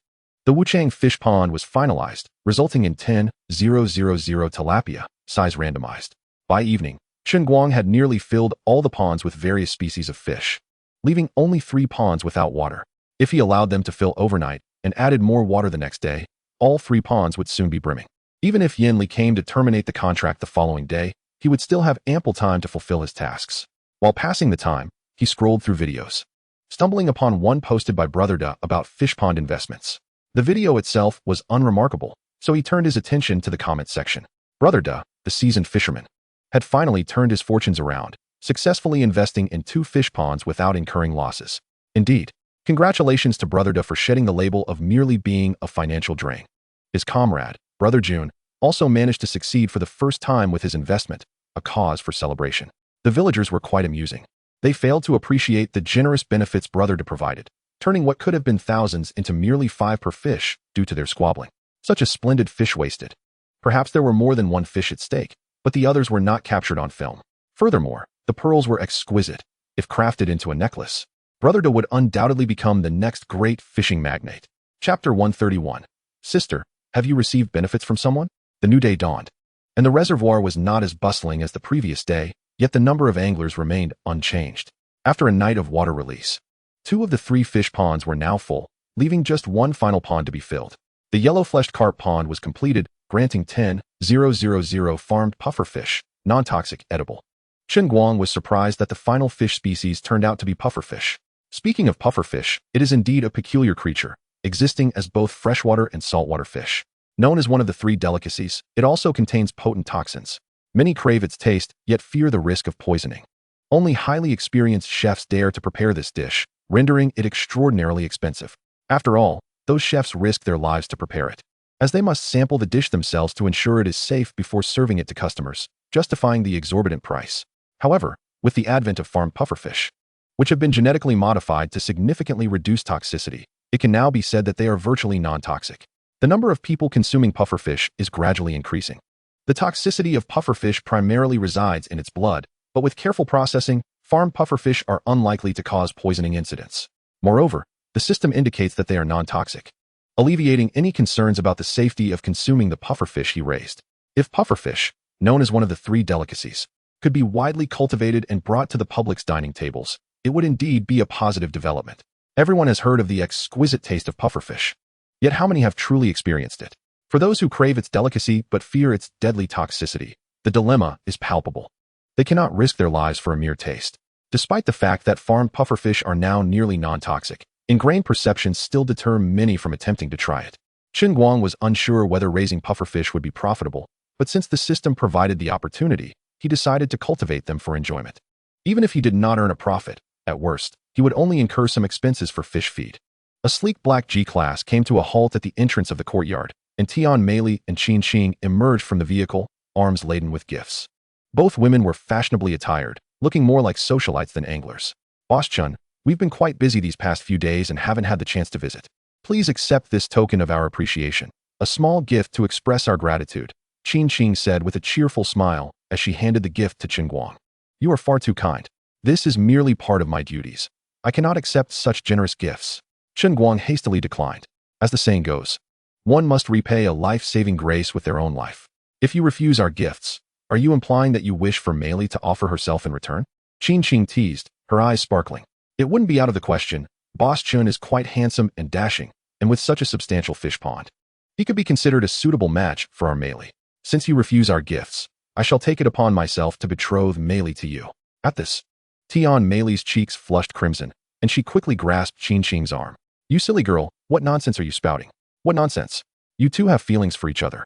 The wuchang fish pond was finalized, resulting in 10,000 tilapia, size randomized. By evening, Chen Guang had nearly filled all the ponds with various species of fish, leaving only 3 ponds without water. If he allowed them to fill overnight and added more water the next day, all 3 ponds would soon be brimming. Even if Yin Li came to terminate the contract the following day, he would still have ample time to fulfill his tasks. While passing the time, he scrolled through videos, stumbling upon one posted by Brother Da about fish pond investments. The video itself was unremarkable, so he turned his attention to the comment section. Brother Da, the seasoned fisherman, had finally turned his fortunes around, successfully investing in 2 fish ponds without incurring losses. Indeed, congratulations to Brother Da for shedding the label of merely being a financial drain. His comrade, Brother Jun, also managed to succeed for the first time with his investment, a cause for celebration. The villagers were quite amusing. They failed to appreciate the generous benefits Brother Da provided, turning what could have been thousands into merely 5 per fish due to their squabbling. Such a splendid fish wasted. Perhaps there were more than 1 fish at stake, but the others were not captured on film. Furthermore, the pearls were exquisite. If crafted into a necklace, Brother Da would undoubtedly become the next great fishing magnate. Chapter 131. Sister, have you received benefits from someone? The new day dawned, and the reservoir was not as bustling as the previous day, yet the number of anglers remained unchanged. After a night of water release, 2 of the 3 fish ponds were now full, leaving just 1 final pond to be filled. The yellow-fleshed carp pond was completed, granting 10,000 farmed pufferfish, non-toxic, edible. Chen Guang was surprised that the final fish species turned out to be pufferfish. Speaking of pufferfish, it is indeed a peculiar creature, existing as both freshwater and saltwater fish. Known as one of the 3 delicacies, it also contains potent toxins. Many crave its taste, yet fear the risk of poisoning. Only highly experienced chefs dare to prepare this dish, rendering it extraordinarily expensive. After all, those chefs risk their lives to prepare it, as they must sample the dish themselves to ensure it is safe before serving it to customers, justifying the exorbitant price. However, with the advent of farmed pufferfish, which have been genetically modified to significantly reduce toxicity, it can now be said that they are virtually non-toxic. The number of people consuming pufferfish is gradually increasing. The toxicity of pufferfish primarily resides in its blood, but with careful processing, farmed pufferfish are unlikely to cause poisoning incidents. Moreover, the system indicates that they are non-toxic, alleviating any concerns about the safety of consuming the pufferfish he raised. If pufferfish, known as one of the 3 delicacies, could be widely cultivated and brought to the public's dining tables, it would indeed be a positive development. Everyone has heard of the exquisite taste of pufferfish. Yet how many have truly experienced it? For those who crave its delicacy but fear its deadly toxicity, the dilemma is palpable. They cannot risk their lives for a mere taste. Despite the fact that farmed pufferfish are now nearly non-toxic, ingrained perceptions still deter many from attempting to try it. Chen Guang was unsure whether raising pufferfish would be profitable, but since the system provided the opportunity, he decided to cultivate them for enjoyment. Even if he did not earn a profit, at worst, he would only incur some expenses for fish feed. A sleek black G-Class came to a halt at the entrance of the courtyard, and Tian Meili and Qin Xing emerged from the vehicle, arms laden with gifts. Both women were fashionably attired, looking more like socialites than anglers. Boss Chun, we've been quite busy these past few days and haven't had the chance to visit. Please accept this token of our appreciation, a small gift to express our gratitude. Qin Qing said with a cheerful smile as she handed the gift to Chen Guang. You are far too kind. This is merely part of my duties. I cannot accept such generous gifts. Chen Guang hastily declined. As the saying goes, one must repay a life-saving grace with their own life. If you refuse our gifts, are you implying that you wish for Mei Li to offer herself in return? Qin Qing teased, her eyes sparkling. It wouldn't be out of the question. Boss Chen is quite handsome and dashing, and with such a substantial fish pond, he could be considered a suitable match for our Mei Li. Since you refuse our gifts, I shall take it upon myself to betroth Mei Li to you. At this, Tian Mei Li's cheeks flushed crimson, and she quickly grasped Qin Qing's arm. You silly girl, what nonsense are you spouting? What nonsense? You two have feelings for each other.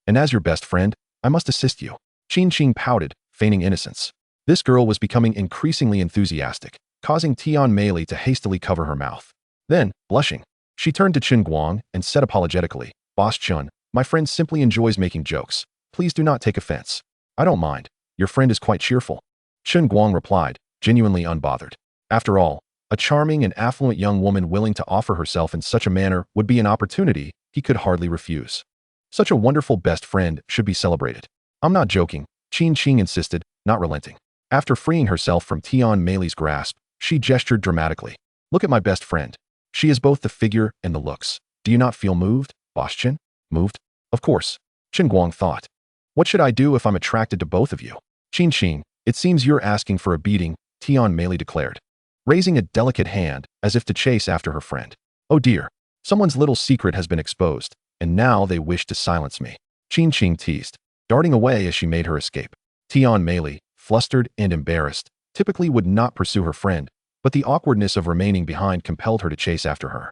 And as your best friend, I must assist you. Qin Qing pouted, feigning innocence. This girl was becoming increasingly enthusiastic, causing Tian Mei Li to hastily cover her mouth. Then, blushing, she turned to Chen Guang and said apologetically, Boss Chen, my friend simply enjoys making jokes. Please do not take offense. I don't mind. Your friend is quite cheerful. Chen Guang replied, genuinely unbothered. After all, a charming and affluent young woman willing to offer herself in such a manner would be an opportunity he could hardly refuse. Such a wonderful best friend should be celebrated. I'm not joking, Qin Qing insisted, not relenting. After freeing herself from Tian Mei Li's grasp, she gestured dramatically. Look at my best friend. She is both the figure and the looks. Do you not feel moved, Boss Chen? Moved? Of course. Chen Guang thought. What should I do if I'm attracted to both of you? Qin Qing, it seems you're asking for a beating, Tian Mei Li declared, raising a delicate hand as if to chase after her friend. Oh dear, someone's little secret has been exposed, and now they wish to silence me. Qin Qing teased, darting away as she made her escape. Tian Mei Li, flustered and embarrassed, typically would not pursue her friend, but the awkwardness of remaining behind compelled her to chase after her.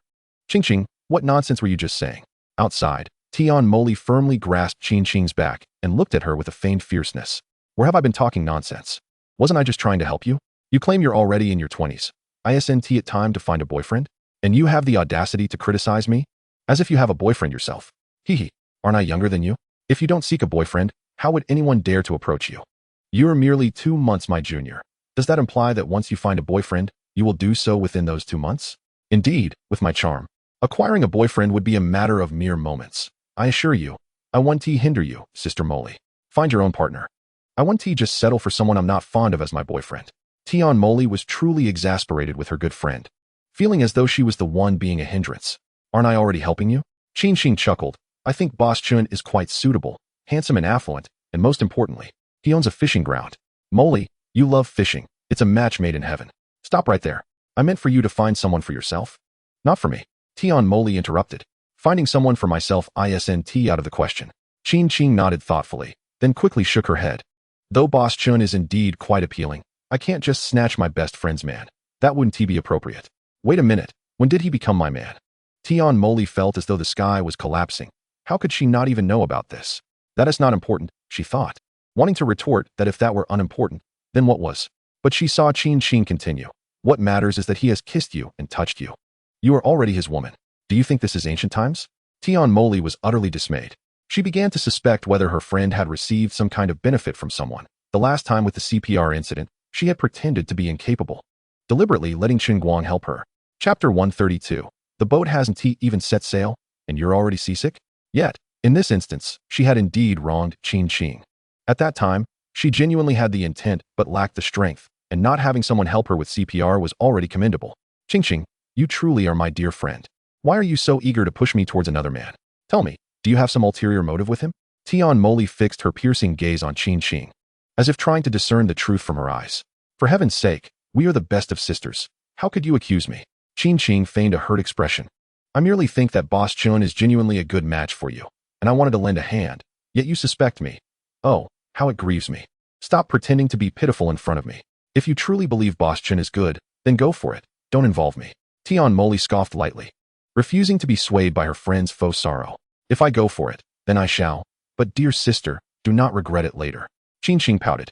Qing Qing, what nonsense were you just saying? Outside, Tian Mei Li firmly grasped Qin Qing's back and looked at her with a feigned fierceness. Where have I been talking nonsense? Wasn't I just trying to help you? You claim you're already in your 20s. Isn't it time to find a boyfriend? And you have the audacity to criticize me? As if you have a boyfriend yourself. Hee hee, aren't I younger than you? If you don't seek a boyfriend, how would anyone dare to approach you? You're merely 2 months my junior. Does that imply that once you find a boyfriend, you will do so within those 2 months? Indeed, with my charm, acquiring a boyfriend would be a matter of mere moments. I assure you, I won't hinder you, Sister Molly. Find your own partner. I won't just settle for someone I'm not fond of as my boyfriend. Tian Mei was truly exasperated with her good friend, feeling as though she was the one being a hindrance. Aren't I already helping you? Qin Qing chuckled. I think Boss Chen is quite suitable, handsome and affluent, and most importantly, he owns a fishing ground. Molly, you love fishing. It's a match made in heaven. Stop right there. I meant for you to find someone for yourself. Not for me. Tian Mei interrupted. Finding someone for myself isn't out of the question. Qin Qing nodded thoughtfully, then quickly shook her head. Though Boss Chen is indeed quite appealing, I can't just snatch my best friend's man. That wouldn't be appropriate. Wait a minute. When did he become my man? Tian Mei felt as though the sky was collapsing. How could she not even know about this? That is not important, she thought, wanting to retort that if that were unimportant, then what was? But she saw Qin Qing continue. What matters is that he has kissed you and touched you. You are already his woman. Do you think this is ancient times? Tian Mei was utterly dismayed. She began to suspect whether her friend had received some kind of benefit from someone. The last time with the CPR incident, she had pretended to be incapable, deliberately letting Chen Guang help her. Chapter 132. The boat hasn't even set sail, and you're already seasick? Yet, in this instance, she had indeed wronged Qin Qing. At that time, she genuinely had the intent but lacked the strength, and not having someone help her with CPR was already commendable. Qing Qing, you truly are my dear friend. Why are you so eager to push me towards another man? Tell me, do you have some ulterior motive with him? Tian Mei fixed her piercing gaze on Qin Qing, as if trying to discern the truth from her eyes. For heaven's sake, we are the best of sisters. How could you accuse me? Qin Qing feigned a hurt expression. I merely think that Boss Chen is genuinely a good match for you, and I wanted to lend a hand, yet you suspect me. Oh, how it grieves me. Stop pretending to be pitiful in front of me. If you truly believe Boss Chen is good, then go for it. Don't involve me. Tian Mei scoffed lightly, refusing to be swayed by her friend's faux sorrow. If I go for it, then I shall. But dear sister, do not regret it later. Qin Qing pouted,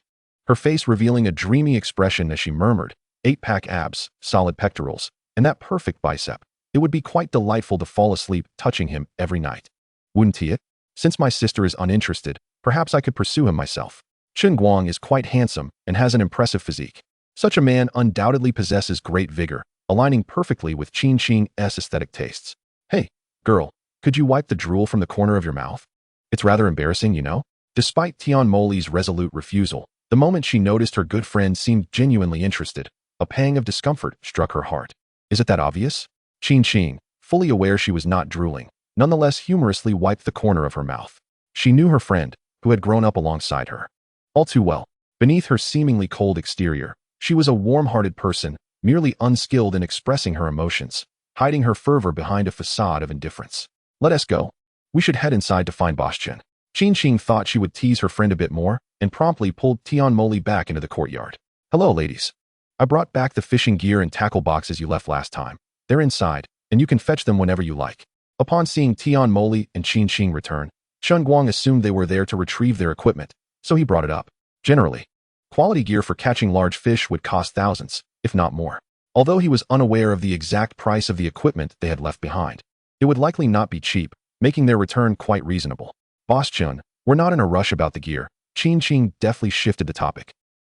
her face revealing a dreamy expression as she murmured, 8-pack abs, solid pectorals, and that perfect bicep. It would be quite delightful to fall asleep touching him every night. Wouldn't it? Since my sister is uninterested, perhaps I could pursue him myself. Chen Guang is quite handsome and has an impressive physique. Such a man undoubtedly possesses great vigor, aligning perfectly with Qin Qing's aesthetic tastes. Hey, girl, could you wipe the drool from the corner of your mouth? It's rather embarrassing, you know? Despite Tian Moli's resolute refusal, the moment she noticed her good friend seemed genuinely interested, a pang of discomfort struck her heart. Is it that obvious? Qing, fully aware she was not drooling, nonetheless humorously wiped the corner of her mouth. She knew her friend, who had grown up alongside her. All too well. Beneath her seemingly cold exterior, she was a warm-hearted person, merely unskilled in expressing her emotions, hiding her fervor behind a facade of indifference. Let us go. We should head inside to find Boss Chen. Qing thought she would tease her friend a bit more, and promptly pulled Tian Moli back into the courtyard. Hello, ladies. I brought back the fishing gear and tackle boxes you left last time. They're inside, and you can fetch them whenever you like. Upon seeing Tian Moli and Qing return, Chen Guang assumed they were there to retrieve their equipment, so he brought it up. Generally, quality gear for catching large fish would cost thousands, if not more. Although he was unaware of the exact price of the equipment they had left behind, it would likely not be cheap, making their return quite reasonable. Boss Chen, we're not in a rush about the gear. Qing deftly shifted the topic.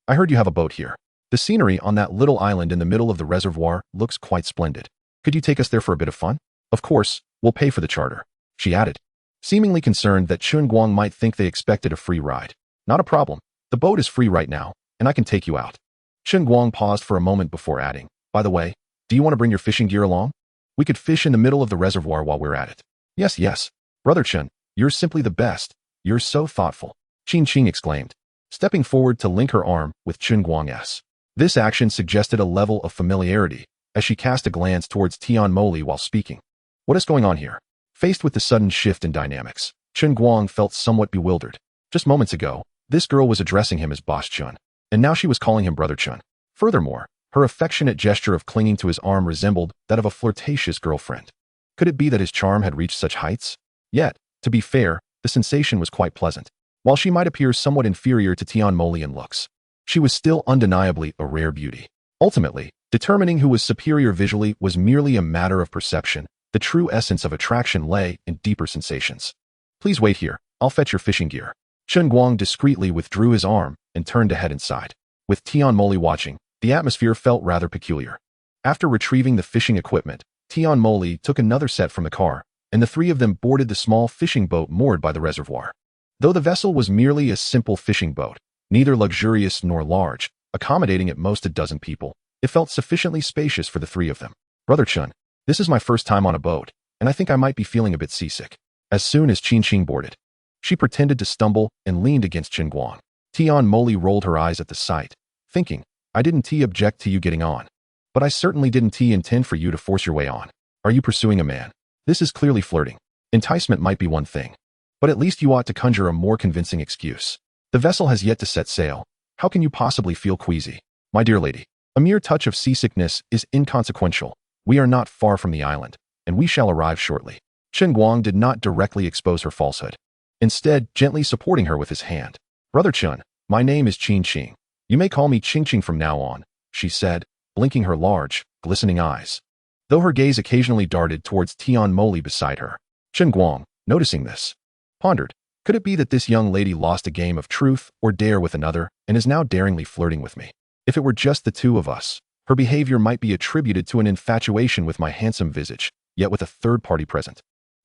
I heard you have a boat here. The scenery on that little island in the middle of the reservoir looks quite splendid. Could you take us there for a bit of fun? Of course, we'll pay for the charter, she added, seemingly concerned that Chen Guang might think they expected a free ride. Not a problem. The boat is free right now, and I can take you out. Chen Guang paused for a moment before adding, by the way, do you want to bring your fishing gear along? We could fish in the middle of the reservoir while we're at it. Yes. Brother Chen, you're simply the best. You're so thoughtful, Qing exclaimed, stepping forward to link her arm with Chen Guang's. This action suggested a level of familiarity, as she cast a glance towards Tian Moli while speaking. What is going on here? Faced with the sudden shift in dynamics, Chen Guang felt somewhat bewildered. Just moments ago, this girl was addressing him as Boss Chen, and now she was calling him Brother Chen. Furthermore, her affectionate gesture of clinging to his arm resembled that of a flirtatious girlfriend. Could it be that his charm had reached such heights? Yet, to be fair, the sensation was quite pleasant. While she might appear somewhat inferior to Tian Moli in looks, she was still undeniably a rare beauty. Ultimately, determining who was superior visually was merely a matter of perception. The true essence of attraction lay in deeper sensations. Please wait here. I'll fetch your fishing gear. Chen Guang discreetly withdrew his arm and turned to head inside. With Tian Moli watching, the atmosphere felt rather peculiar. After retrieving the fishing equipment, Tian Moli took another set from the car, and the three of them boarded the small fishing boat moored by the reservoir. Though the vessel was merely a simple fishing boat, neither luxurious nor large, accommodating at most a dozen people, it felt sufficiently spacious for the three of them. Brother Chen, this is my first time on a boat, and I think I might be feeling a bit seasick. As soon as Qing boarded, she pretended to stumble and leaned against Chen Guang. Tian Moli rolled her eyes at the sight, thinking, I didn't object to you getting on, but I certainly didn't intend for you to force your way on. Are you pursuing a man? This is clearly flirting. Enticement might be one thing, but at least you ought to conjure a more convincing excuse. The vessel has yet to set sail. How can you possibly feel queasy? My dear lady, a mere touch of seasickness is inconsequential. We are not far from the island, and we shall arrive shortly. Chen Guang did not directly expose her falsehood, instead gently supporting her with his hand. Brother Chen, my name is Qing. You may call me Qing from now on, she said, blinking her large, glistening eyes. Though her gaze occasionally darted towards Tian Moli beside her, Chen Guang, noticing this, pondered, could it be that this young lady lost a game of truth or dare with another and is now daringly flirting with me? If it were just the two of us, her behavior might be attributed to an infatuation with my handsome visage, yet with a third party present.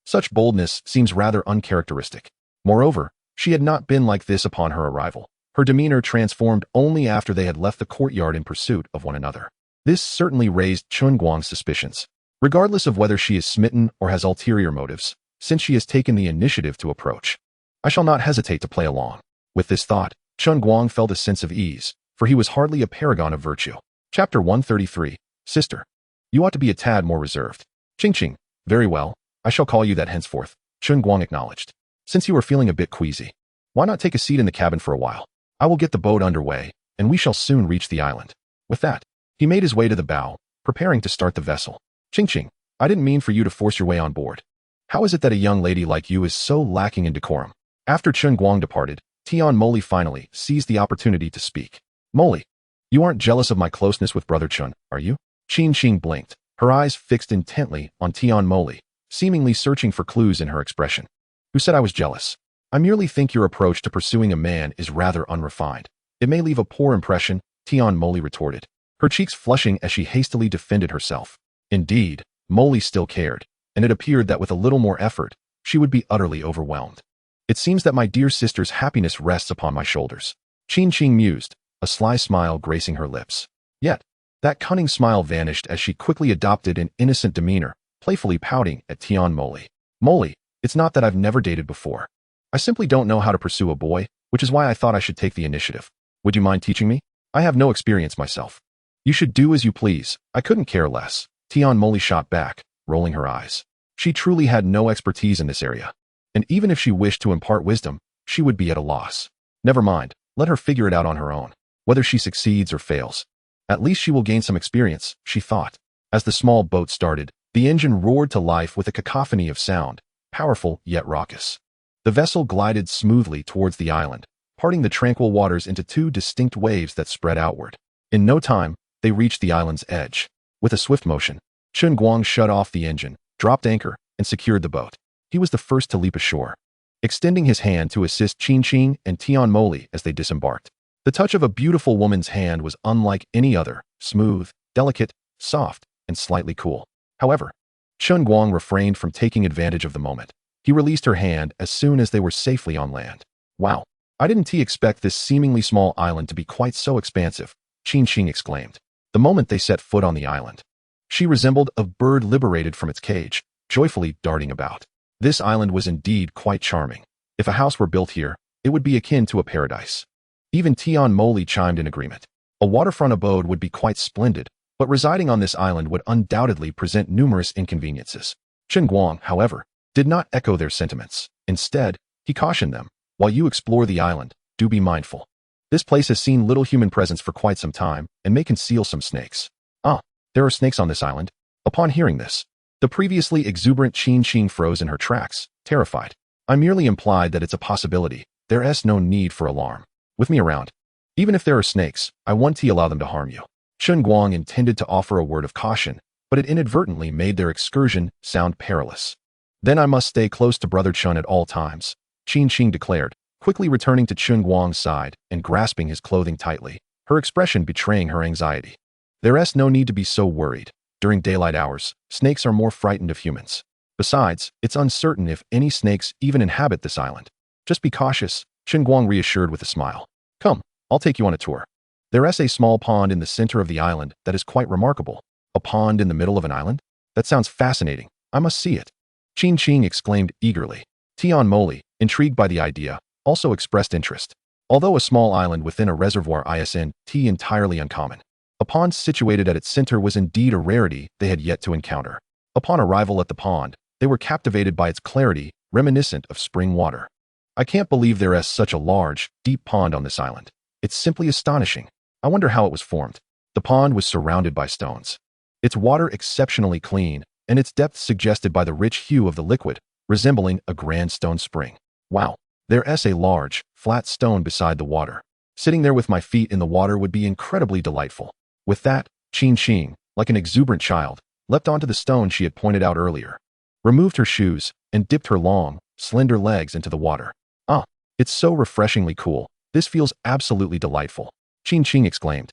Such boldness seems rather uncharacteristic. Moreover, she had not been like this upon her arrival. Her demeanor transformed only after they had left the courtyard in pursuit of one another. This certainly raised Chen Guang's suspicions. Regardless of whether she is smitten or has ulterior motives, since she has taken the initiative to approach, I shall not hesitate to play along. With this thought, Chen Guang felt a sense of ease, for he was hardly a paragon of virtue. Chapter 133, Sister. You ought to be a tad more reserved. Qing. Very well, I shall call you that henceforth, Chen Guang acknowledged. Since you are feeling a bit queasy, why not take a seat in the cabin for a while? I will get the boat underway, and we shall soon reach the island. With that, he made his way to the bow, preparing to start the vessel. Qing, I didn't mean for you to force your way on board. How is it that a young lady like you is so lacking in decorum? After Chen Guang departed, Tian Moli finally seized the opportunity to speak. Moli, you aren't jealous of my closeness with Brother Chen, are you? Qing blinked, her eyes fixed intently on Tian Moli, seemingly searching for clues in her expression. Who said I was jealous? I merely think your approach to pursuing a man is rather unrefined. It may leave a poor impression, Tian Moli retorted, her cheeks flushing as she hastily defended herself. Indeed, Moli still cared, and it appeared that with a little more effort, she would be utterly overwhelmed. It seems that my dear sister's happiness rests upon my shoulders. Qin Qing mused, a sly smile gracing her lips. Yet, that cunning smile vanished as she quickly adopted an innocent demeanor, playfully pouting at Tian Moli. Moli, it's not that I've never dated before. I simply don't know how to pursue a boy, which is why I thought I should take the initiative. Would you mind teaching me? I have no experience myself. You should do as you please. I couldn't care less. Tian Moli shot back, rolling her eyes. She truly had no expertise in this area. And even if she wished to impart wisdom, she would be at a loss. Never mind, let her figure it out on her own, whether she succeeds or fails. At least she will gain some experience, she thought. As the small boat started, the engine roared to life with a cacophony of sound, powerful yet raucous. The vessel glided smoothly towards the island, parting the tranquil waters into two distinct waves that spread outward. In no time, they reached the island's edge. With a swift motion, Chen Guang shut off the engine, dropped anchor, and secured the boat. He was the first to leap ashore, extending his hand to assist Qin Qing and Tian Moli as they disembarked. The touch of a beautiful woman's hand was unlike any other, smooth, delicate, soft, and slightly cool. However, Chen Guang refrained from taking advantage of the moment. He released her hand as soon as they were safely on land. Wow, I didn't expect this seemingly small island to be quite so expansive, Qin Qing exclaimed, the moment they set foot on the island. She resembled a bird liberated from its cage, joyfully darting about. This island was indeed quite charming. If a house were built here, it would be akin to a paradise. Even Tian Moli chimed in agreement. A waterfront abode would be quite splendid, but residing on this island would undoubtedly present numerous inconveniences. Chen Guang, however, did not echo their sentiments. Instead, he cautioned them, while you explore the island, do be mindful. This place has seen little human presence for quite some time and may conceal some snakes. Ah, there are snakes on this island. Upon hearing this, the previously exuberant Qin Qing froze in her tracks, terrified. I merely implied that it's a possibility. There's no need for alarm. With me around, even if there are snakes, I won't allow them to harm you. Chen Guang intended to offer a word of caution, but it inadvertently made their excursion sound perilous. Then I must stay close to Brother Chen at all times, Qin Qing declared, quickly returning to Chen Guang's side and grasping his clothing tightly, her expression betraying her anxiety. There's no need to be so worried. During daylight hours, snakes are more frightened of humans. Besides, it's uncertain if any snakes even inhabit this island. Just be cautious, Chen Guang reassured with a smile. Come, I'll take you on a tour. There's a small pond in the center of the island that is quite remarkable. A pond in the middle of an island? That sounds fascinating. I must see it. Qin Qing exclaimed eagerly. Tian Moli, intrigued by the idea, also expressed interest. Although a small island within a reservoir isn't entirely uncommon, a pond situated at its center was indeed a rarity they had yet to encounter. Upon arrival at the pond, they were captivated by its clarity, reminiscent of spring water. I can't believe there is such a large, deep pond on this island. It's simply astonishing. I wonder how it was formed. The pond was surrounded by stones. Its water exceptionally clean, and its depth suggested by the rich hue of the liquid, resembling a grand stone spring. Wow, there's a large, flat stone beside the water. Sitting there with my feet in the water would be incredibly delightful. With that, Qin Qing, like an exuberant child, leapt onto the stone she had pointed out earlier, removed her shoes, and dipped her long, slender legs into the water. Ah, it's so refreshingly cool. This feels absolutely delightful, Qin Qing exclaimed,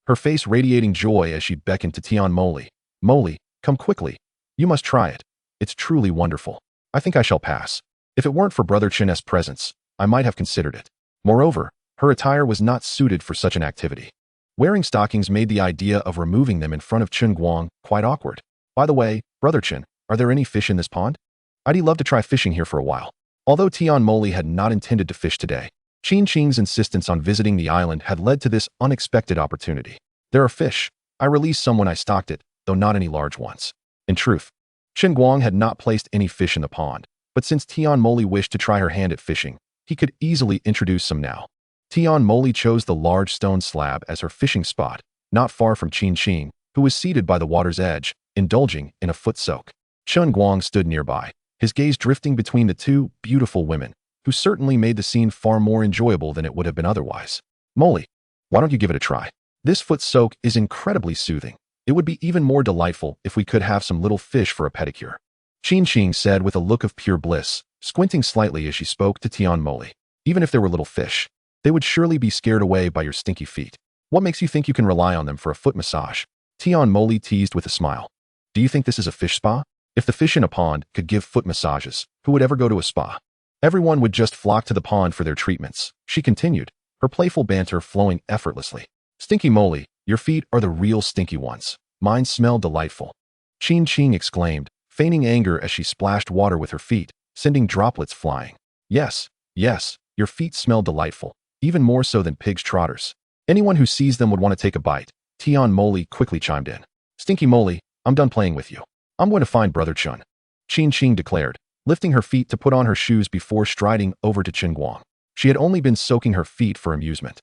her face radiating joy as she beckoned to Tian Moli. Moli, come quickly. You must try it. It's truly wonderful. I think I shall pass. If it weren't for Brother Chen's presence, I might have considered it. Moreover, her attire was not suited for such an activity. Wearing stockings made the idea of removing them in front of Chen Guang quite awkward. By the way, Brother Chen, are there any fish in this pond? I'd love to try fishing here for a while. Although Tian Moli had not intended to fish today, Qin Qing's insistence on visiting the island had led to this unexpected opportunity. There are fish. I released some when I stocked it, though not any large ones. In truth, Chen Guang had not placed any fish in the pond, but since Tian Moli wished to try her hand at fishing, he could easily introduce some now. Tian Moli chose the large stone slab as her fishing spot, not far from Qin Qing, who was seated by the water's edge, indulging in a foot soak. Chen Guang stood nearby, his gaze drifting between the two beautiful women, who certainly made the scene far more enjoyable than it would have been otherwise. Moli, why don't you give it a try? This foot soak is incredibly soothing. It would be even more delightful if we could have some little fish for a pedicure, Qin Qing said with a look of pure bliss, squinting slightly as she spoke to Tian Moli. Even if there were little fish, they would surely be scared away by your stinky feet. What makes you think you can rely on them for a foot massage? Tian Moli teased with a smile. Do you think this is a fish spa? If the fish in a pond could give foot massages, who would ever go to a spa? Everyone would just flock to the pond for their treatments, she continued, her playful banter flowing effortlessly. Stinky moly, your feet are the real stinky ones. Mine smell delightful. Chen Qing exclaimed, feigning anger as she splashed water with her feet, sending droplets flying. Yes, yes, your feet smell delightful, even more so than pigs' trotters. Anyone who sees them would want to take a bite. Tian Moly quickly chimed in. Stinky moly, I'm done playing with you. I'm going to find Brother Chen. Chen Qing declared, lifting her feet to put on her shoes before striding over to Chen Guang. She had only been soaking her feet for amusement.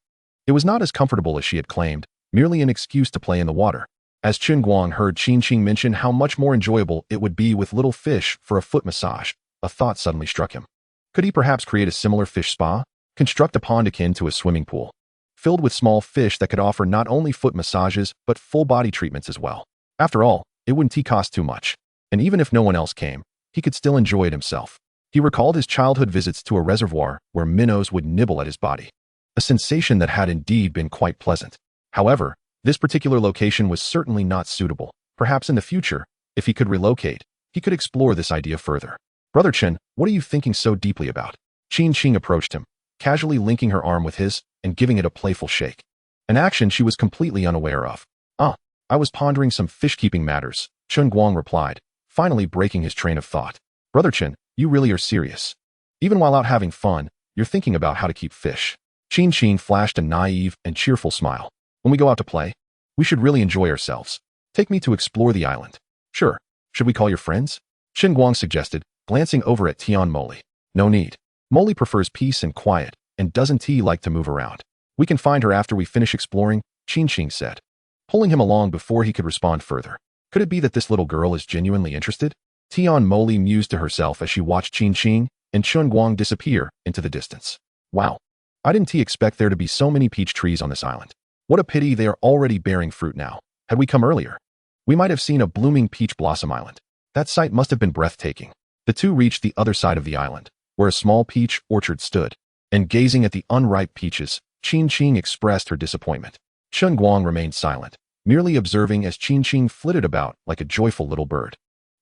It was not as comfortable as she had claimed, merely an excuse to play in the water. As Chen Guang heard Chen Qing mention how much more enjoyable it would be with little fish for a foot massage, a thought suddenly struck him. Could he perhaps create a similar fish spa? Construct a pond akin to a swimming pool, filled with small fish that could offer not only foot massages but full body treatments as well. After all, it wouldn't cost too much. And even if no one else came, he could still enjoy it himself. He recalled his childhood visits to a reservoir where minnows would nibble at his body, a sensation that had indeed been quite pleasant. However, this particular location was certainly not suitable. Perhaps in the future, if he could relocate, he could explore this idea further. Brother Chen, what are you thinking so deeply about? Chen Qing approached him, casually linking her arm with his and giving it a playful shake. An action she was completely unaware of. I was pondering some fish-keeping matters, Chen Guang replied, finally breaking his train of thought. Brother Chen, you really are serious. Even while out having fun, you're thinking about how to keep fish. Chen Qing flashed a naive and cheerful smile. When we go out to play, we should really enjoy ourselves. Take me to explore the island. Sure. Should we call your friends? Chen Guang suggested, glancing over at Tian Moly. No need. Moly prefers peace and quiet, and doesn't like to move around. We can find her after we finish exploring, Chen Qing said, pulling him along before he could respond further. Could it be that this little girl is genuinely interested? Tian Moly mused to herself as she watched Chen Qing and Chen Guang disappear into the distance. Wow. I didn't expect there to be so many peach trees on this island. What a pity they are already bearing fruit now. Had we come earlier, we might have seen a blooming peach blossom island. That sight must have been breathtaking. The two reached the other side of the island, where a small peach orchard stood, and gazing at the unripe peaches, Chen Qing expressed her disappointment. Chen Guang remained silent, merely observing as Chen Qing flitted about like a joyful little bird.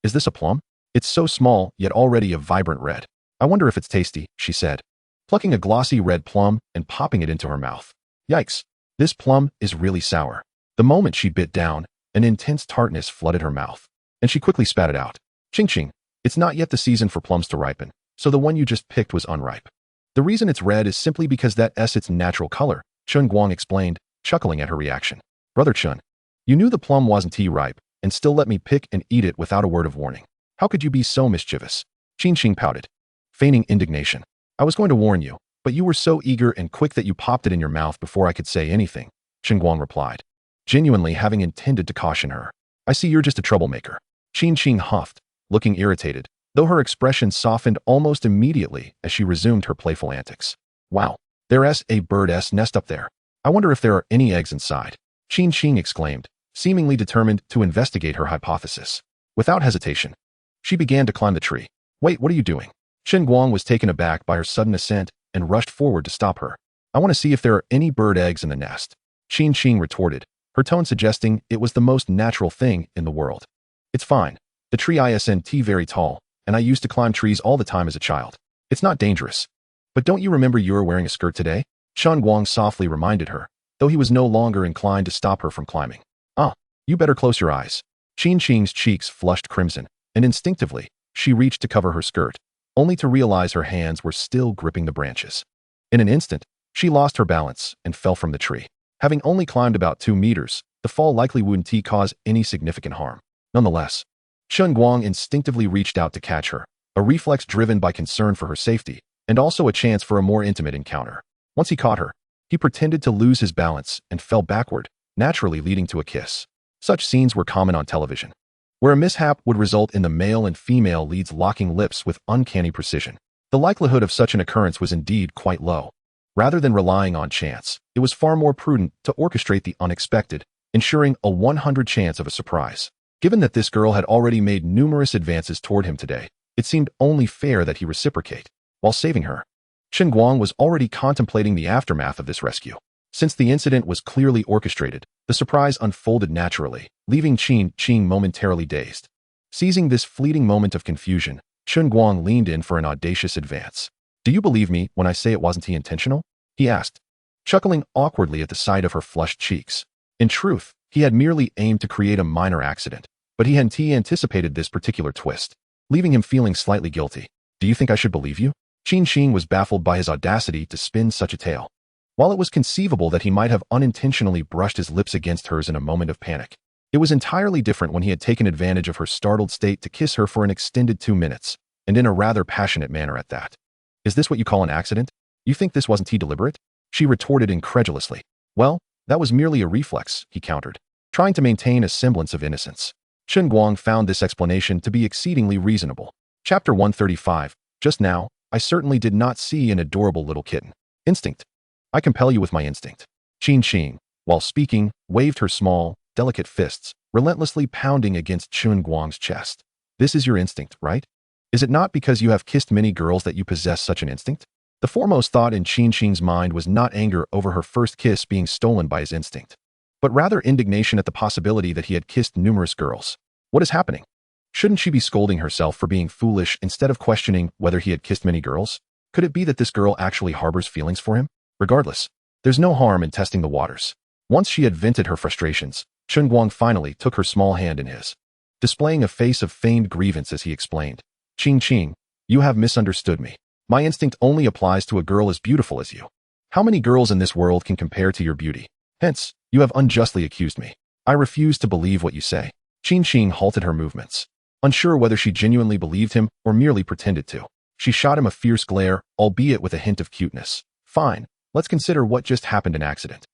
Is this a plum? It's so small, yet already a vibrant red. I wonder if it's tasty, she said, plucking a glossy red plum and popping it into her mouth. Yikes! This plum is really sour. The moment she bit down, an intense tartness flooded her mouth, and she quickly spat it out. Ching ching, it's not yet the season for plums to ripen, so the one you just picked was unripe. The reason it's red is simply because that's its natural color, Chen Guang explained, chuckling at her reaction. Brother Chen, you knew the plum wasn't ripe, and still let me pick and eat it without a word of warning. How could you be so mischievous? Qing Qing pouted, feigning indignation. I was going to warn you, but you were so eager and quick that you popped it in your mouth before I could say anything, Chen Guang replied, genuinely having intended to caution her. I see you're just a troublemaker. Qing Qing huffed, looking irritated, though her expression softened almost immediately as she resumed her playful antics. Wow, there's a bird's nest up there. I wonder if there are any eggs inside, Qing Qing exclaimed, seemingly determined to investigate her hypothesis. Without hesitation, she began to climb the tree. Wait, what are you doing? Chen Guang was taken aback by her sudden ascent and rushed forward to stop her. I want to see if there are any bird eggs in the nest, Qing Qing retorted, her tone suggesting it was the most natural thing in the world. It's fine. The tree isn't very tall, and I used to climb trees all the time as a child. It's not dangerous. But don't you remember you were wearing a skirt today? Chen Guang softly reminded her, though he was no longer inclined to stop her from climbing. You better close your eyes. Qing Qing's cheeks flushed crimson, and instinctively, she reached to cover her skirt, only to realize her hands were still gripping the branches. In an instant, she lost her balance and fell from the tree. Having only climbed about 2 meters, the fall likely wouldn't cause any significant harm. Nonetheless, Chen Guang instinctively reached out to catch her, a reflex driven by concern for her safety, and also a chance for a more intimate encounter. Once he caught her, he pretended to lose his balance and fell backward, naturally leading to a kiss. Such scenes were common on television, where a mishap would result in the male and female leads locking lips with uncanny precision. The likelihood of such an occurrence was indeed quite low. Rather than relying on chance, it was far more prudent to orchestrate the unexpected, ensuring a 100 chance of a surprise. Given that this girl had already made numerous advances toward him today, it seemed only fair that he reciprocate, while saving her. Chen Guang was already contemplating the aftermath of this rescue. Since the incident was clearly orchestrated, the surprise unfolded naturally, leaving Qing Qing momentarily dazed. Seizing this fleeting moment of confusion, Chen Guang leaned in for an audacious advance. Do you believe me when I say it wasn't he intentional? He asked, chuckling awkwardly at the sight of her flushed cheeks. In truth, he had merely aimed to create a minor accident, but he hadn't anticipated this particular twist, leaving him feeling slightly guilty. Do you think I should believe you? Qin Shing was baffled by his audacity to spin such a tale. While it was conceivable that he might have unintentionally brushed his lips against hers in a moment of panic, it was entirely different when he had taken advantage of her startled state to kiss her for an extended 2 minutes, and in a rather passionate manner at that. Is this what you call an accident? You think this wasn't he deliberate? She retorted incredulously. Well, that was merely a reflex, he countered, trying to maintain a semblance of innocence. Chen Guang found this explanation to be exceedingly reasonable. Chapter 135. Just now, I certainly did not see an adorable little kitten. Instinct. I compel you with my instinct. Qin Shing, while speaking, waved her small, delicate fists, relentlessly pounding against Chen Guang's chest. This is your instinct, right? Is it not because you have kissed many girls that you possess such an instinct? The foremost thought in Qin Shing's mind was not anger over her first kiss being stolen by his instinct, but rather indignation at the possibility that he had kissed numerous girls. What is happening? Shouldn't she be scolding herself for being foolish instead of questioning whether he had kissed many girls? Could it be that this girl actually harbors feelings for him? Regardless, there's no harm in testing the waters. Once she had vented her frustrations, Chen Guang finally took her small hand in his, displaying a face of feigned grievance as he explained. Qin Shing, you have misunderstood me. My instinct only applies to a girl as beautiful as you. How many girls in this world can compare to your beauty? Hence, you have unjustly accused me. I refuse to believe what you say. Qin Shing halted her movements, unsure whether she genuinely believed him or merely pretended to. She shot him a fierce glare, albeit with a hint of cuteness. Fine, let's consider what just happened an accident.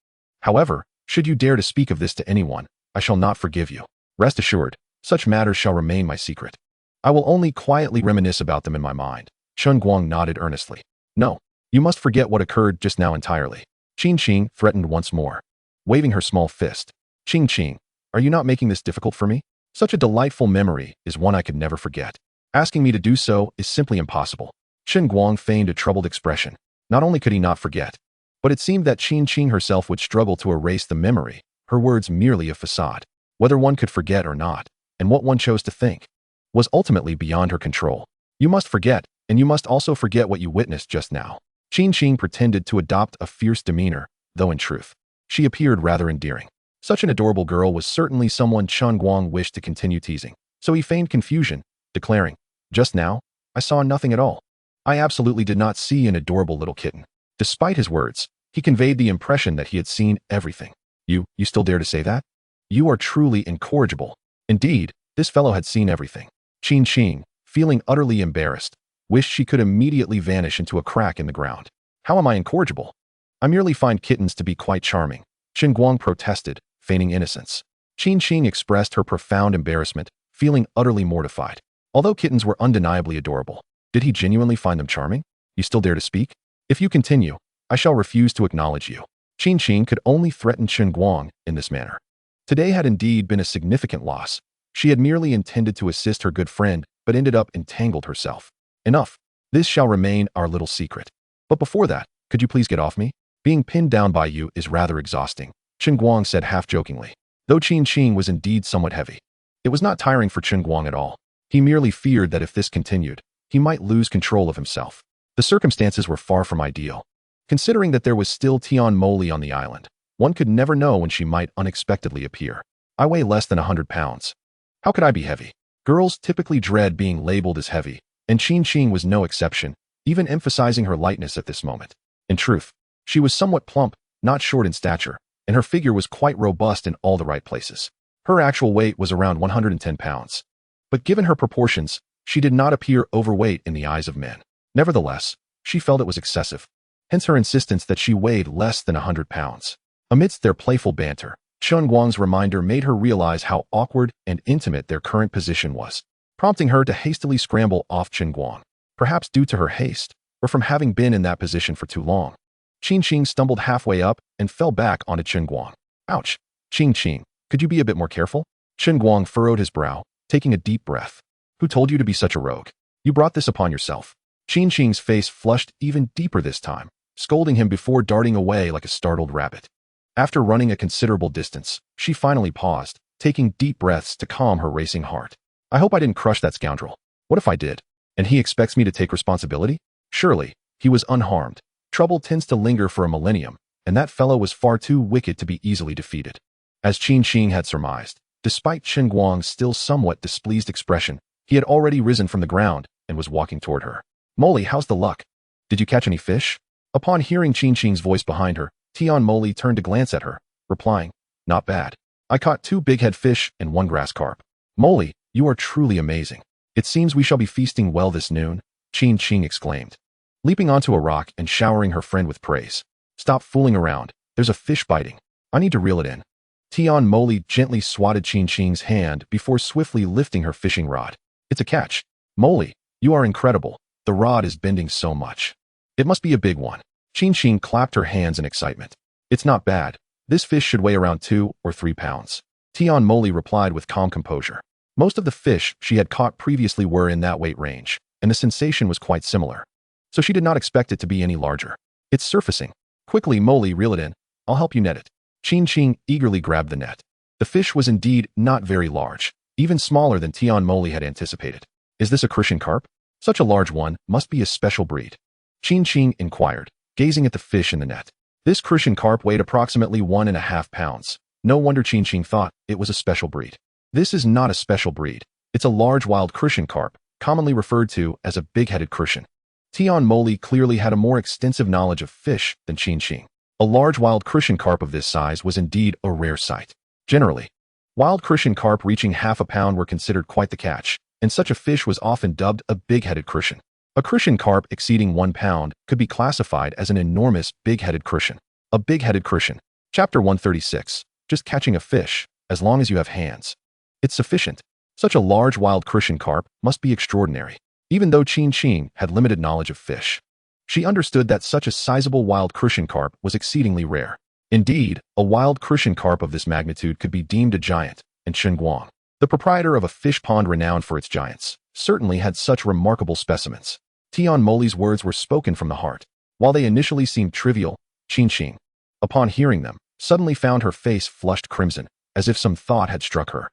However, should you dare to speak of this to anyone, I shall not forgive you. Rest assured, such matters shall remain my secret. I will only quietly reminisce about them in my mind. Chen Guang nodded earnestly. No, you must forget what occurred just now entirely. Qin Shing threatened once more, waving her small fist. Qing, are you not making this difficult for me? Such a delightful memory is one I could never forget. Asking me to do so is simply impossible. Chen Guang feigned a troubled expression. Not only could he not forget, but it seemed that Qin herself would struggle to erase the memory, her words merely a facade. Whether one could forget or not, and what one chose to think, was ultimately beyond her control. You must forget, and you must also forget what you witnessed just now. Qin pretended to adopt a fierce demeanor, though in truth, she appeared rather endearing. Such an adorable girl was certainly someone Chen Guang wished to continue teasing, so he feigned confusion, declaring, just now, I saw nothing at all. I absolutely did not see an adorable little kitten. Despite his words, he conveyed the impression that he had seen everything. You still dare to say that? You are truly incorrigible. Indeed, this fellow had seen everything. Qin, feeling utterly embarrassed, wished she could immediately vanish into a crack in the ground. How am I incorrigible? I merely find kittens to be quite charming. Chen Guang protested, feigning innocence. Qin expressed her profound embarrassment, feeling utterly mortified. Although kittens were undeniably adorable, did he genuinely find them charming? You still dare to speak? If you continue, I shall refuse to acknowledge you. Qin could only threaten Chen Guang in this manner. Today had indeed been a significant loss. She had merely intended to assist her good friend, but ended up entangled herself. Enough. This shall remain our little secret. But before that, could you please get off me? Being pinned down by you is rather exhausting, Chen Guang said half-jokingly. Though Qin was indeed somewhat heavy, it was not tiring for Chen Guang at all. He merely feared that if this continued, he might lose control of himself. The circumstances were far from ideal. Considering that there was still Tian Moli on the island, one could never know when she might unexpectedly appear. I weigh less than 100 pounds. How could I be heavy? Girls typically dread being labeled as heavy, and Qin was no exception, even emphasizing her lightness at this moment. In truth, she was somewhat plump, not short in stature, and her figure was quite robust in all the right places. Her actual weight was around 110 pounds. But given her proportions, she did not appear overweight in the eyes of men. Nevertheless, she felt it was excessive. Hence her insistence that she weighed less than 100 pounds. Amidst their playful banter, Chen Guang's reminder made her realize how awkward and intimate their current position was, prompting her to hastily scramble off Chen Guang. Perhaps due to her haste, or from having been in that position for too long, Qin stumbled halfway up and fell back onto Chen Guang. Ouch! Qin, could you be a bit more careful? Chen Guang furrowed his brow, taking a deep breath. Who told you to be such a rogue? You brought this upon yourself. Qin's face flushed even deeper this time, scolding him before darting away like a startled rabbit. After running a considerable distance, she finally paused, taking deep breaths to calm her racing heart. I hope I didn't crush that scoundrel. What if I did? And he expects me to take responsibility? Surely, He was unharmed. Trouble tends to linger for a millennium, and that fellow was far too wicked to be easily defeated. As Qin Qing had surmised, despite Chen Guang's still somewhat displeased expression, he had already risen from the ground and was walking toward her. "Molly, how's the luck? Did you catch any fish?" Upon hearing Qin Qing's voice behind her, Tian Molly turned to glance at her, replying, "Not bad. I caught 2 big-head fish and 1 grass carp." "Molly, you are truly amazing. It seems we shall be feasting well this noon," Qin Qing exclaimed, leaping onto a rock and showering her friend with praise. "Stop fooling around. There's a fish biting. I need to reel it in." Tian Molly gently swatted Qin Qing's hand before swiftly lifting her fishing rod. "It's a catch. Molly, you are incredible. The rod is bending so much. It must be a big one." Qin Qing clapped her hands in excitement. "It's not bad. This fish should weigh around 2 or 3 pounds." Tian Molly replied with calm composure. Most of the fish she had caught previously were in that weight range, and the sensation was quite similar. So she did not expect it to be any larger. "It's surfacing. Quickly, Molly, reel it in. I'll help you net it." Qin Qing eagerly grabbed the net. The fish was indeed not very large, even smaller than Tian Molly had anticipated. "Is this a crucian carp? Such a large one must be a special breed," Qin Qing inquired, gazing at the fish in the net. This crucian carp weighed approximately 1.5 pounds. No wonder Qin Qing thought it was a special breed. "This is not a special breed. It's a large wild crucian carp, commonly referred to as a big-headed crucian." Tian Molly clearly had a more extensive knowledge of fish than Qin Qing. A large wild crucian carp of this size was indeed a rare sight. Generally, wild crucian carp reaching half a pound were considered quite the catch, and such a fish was often dubbed a big-headed crucian. A crucian carp exceeding 1 pound could be classified as an enormous big-headed crucian. A big-headed crucian. Chapter 136. Just catching a fish, as long as you have hands. It's sufficient. Such a large wild crucian carp must be extraordinary. Even though Qin Qing had limited knowledge of fish, she understood that such a sizable wild crucian carp was exceedingly rare. Indeed, a wild crucian carp of this magnitude could be deemed a giant, and Chen Guang, the proprietor of a fish pond renowned for its giants, certainly had such remarkable specimens. Tian Molly's words were spoken from the heart. While they initially seemed trivial, Qin Qing, upon hearing them, suddenly found her face flushed crimson, as if some thought had struck her.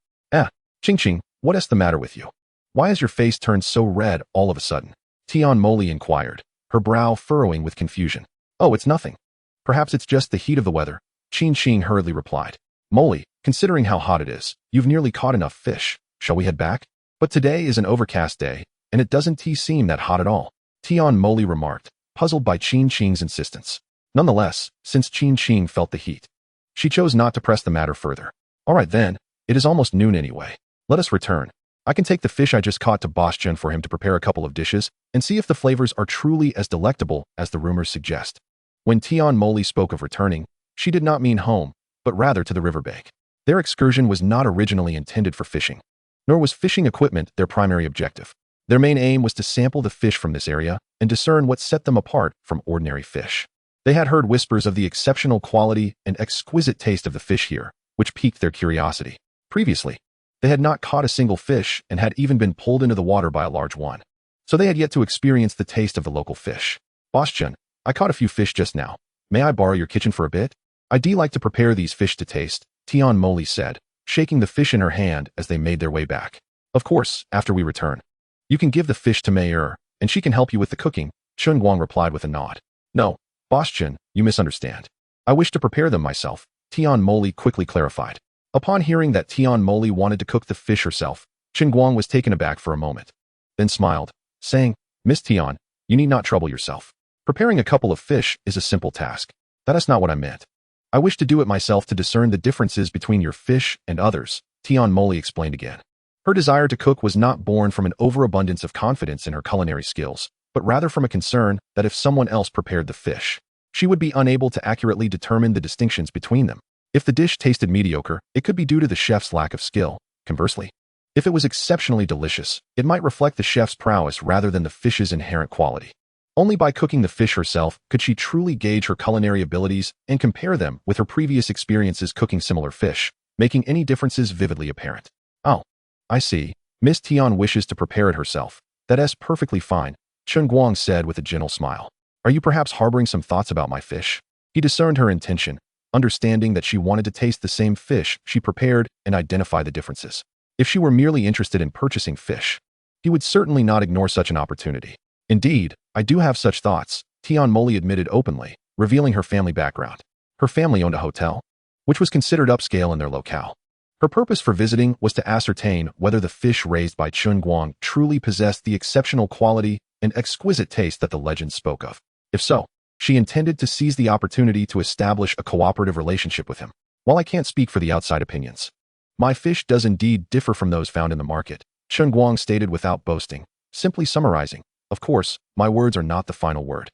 Qin Qing, what is the matter with you? Why has your face turned so red all of a sudden?" Tian Molly inquired, her brow furrowing with confusion. "Oh, it's nothing. Perhaps it's just the heat of the weather," Qin Qing hurriedly replied. "Molly, considering how hot it is, you've nearly caught enough fish. Shall we head back? But today is an overcast day, and it doesn't seem that hot at all," Tian Molly remarked, puzzled by Qin Qing's insistence. Nonetheless, since Qin Qing felt the heat, she chose not to press the matter further. "All right then, it is almost noon anyway. Let us return. I can take the fish I just caught to Boss Chen for him to prepare a couple of dishes and see if the flavors are truly as delectable as the rumors suggest." When Tian Molly spoke of returning, she did not mean home, but rather to the riverbank. Their excursion was not originally intended for fishing, nor was fishing equipment their primary objective. Their main aim was to sample the fish from this area and discern what set them apart from ordinary fish. They had heard whispers of the exceptional quality and exquisite taste of the fish here, which piqued their curiosity. Previously, they had not caught a single fish and had even been pulled into the water by a large one. So they had yet to experience the taste of the local fish. "Boss Chen, I caught a few fish just now. May I borrow your kitchen for a bit? I'd like to prepare these fish to taste," Tian Molly said, shaking the fish in her hand as they made their way back. "Of course, after we return. You can give the fish to Mei and she can help you with the cooking," Chen Guang replied with a nod. "No, Boss Chen, you misunderstand. I wish to prepare them myself," Tian Molly quickly clarified. Upon hearing that Tian Molly wanted to cook the fish herself, Chen Guang was taken aback for a moment, then smiled, saying, "Miss Tian, you need not trouble yourself. Preparing a couple of fish is a simple task. That is not what I meant. I wish to do it myself to discern the differences between your fish and others," Tian Molly explained again. Her desire to cook was not born from an overabundance of confidence in her culinary skills, but rather from a concern that if someone else prepared the fish, she would be unable to accurately determine the distinctions between them. If the dish tasted mediocre, it could be due to the chef's lack of skill. Conversely, if it was exceptionally delicious, it might reflect the chef's prowess rather than the fish's inherent quality. Only by cooking the fish herself could she truly gauge her culinary abilities and compare them with her previous experiences cooking similar fish, making any differences vividly apparent. "Oh, I see. Miss Tian wishes to prepare it herself. That is perfectly fine," Chen Guang said with a gentle smile. "Are you perhaps harboring some thoughts about my fish?" He discerned her intention, understanding that she wanted to taste the same fish she prepared and identify the differences. If she were merely interested in purchasing fish, he would certainly not ignore such an opportunity. "Indeed, I do have such thoughts," Tian Moli admitted openly, revealing her family background. Her family owned a hotel, which was considered upscale in their locale. Her purpose for visiting was to ascertain whether the fish raised by Chen Guang truly possessed the exceptional quality and exquisite taste that the legend spoke of. If so, she intended to seize the opportunity to establish a cooperative relationship with him. While I can't speak for the outside opinions, my fish does indeed differ from those found in the market, Chen Guang stated without boasting, simply summarizing. Of course, my words are not the final word.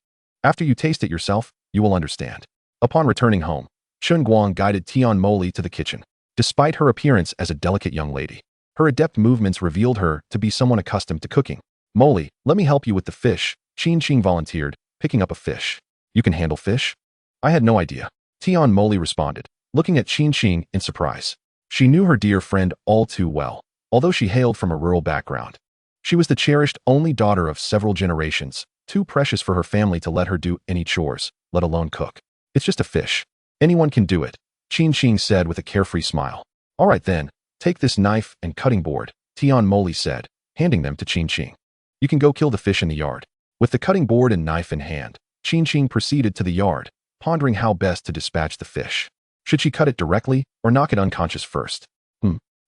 After you taste it yourself, you will understand. Upon returning home, Chen Guang guided Tian Moli to the kitchen. Despite her appearance as a delicate young lady, her adept movements revealed her to be someone accustomed to cooking. Moli, let me help you with the fish, Qin Qing volunteered, picking up a fish. You can handle fish? I had no idea. Tian Moli responded, looking at Qin Qing in surprise. She knew her dear friend all too well, although she hailed from a rural background. She was the cherished only daughter of several generations, too precious for her family to let her do any chores, let alone cook. It's just a fish. Anyone can do it, Qin Qing said with a carefree smile. All right then, take this knife and cutting board, Tian Moli said, handing them to Qin Qing. You can go kill the fish in the yard. With the cutting board and knife in hand, Qin Qing proceeded to the yard, pondering how best to dispatch the fish. Should she cut it directly or knock it unconscious first?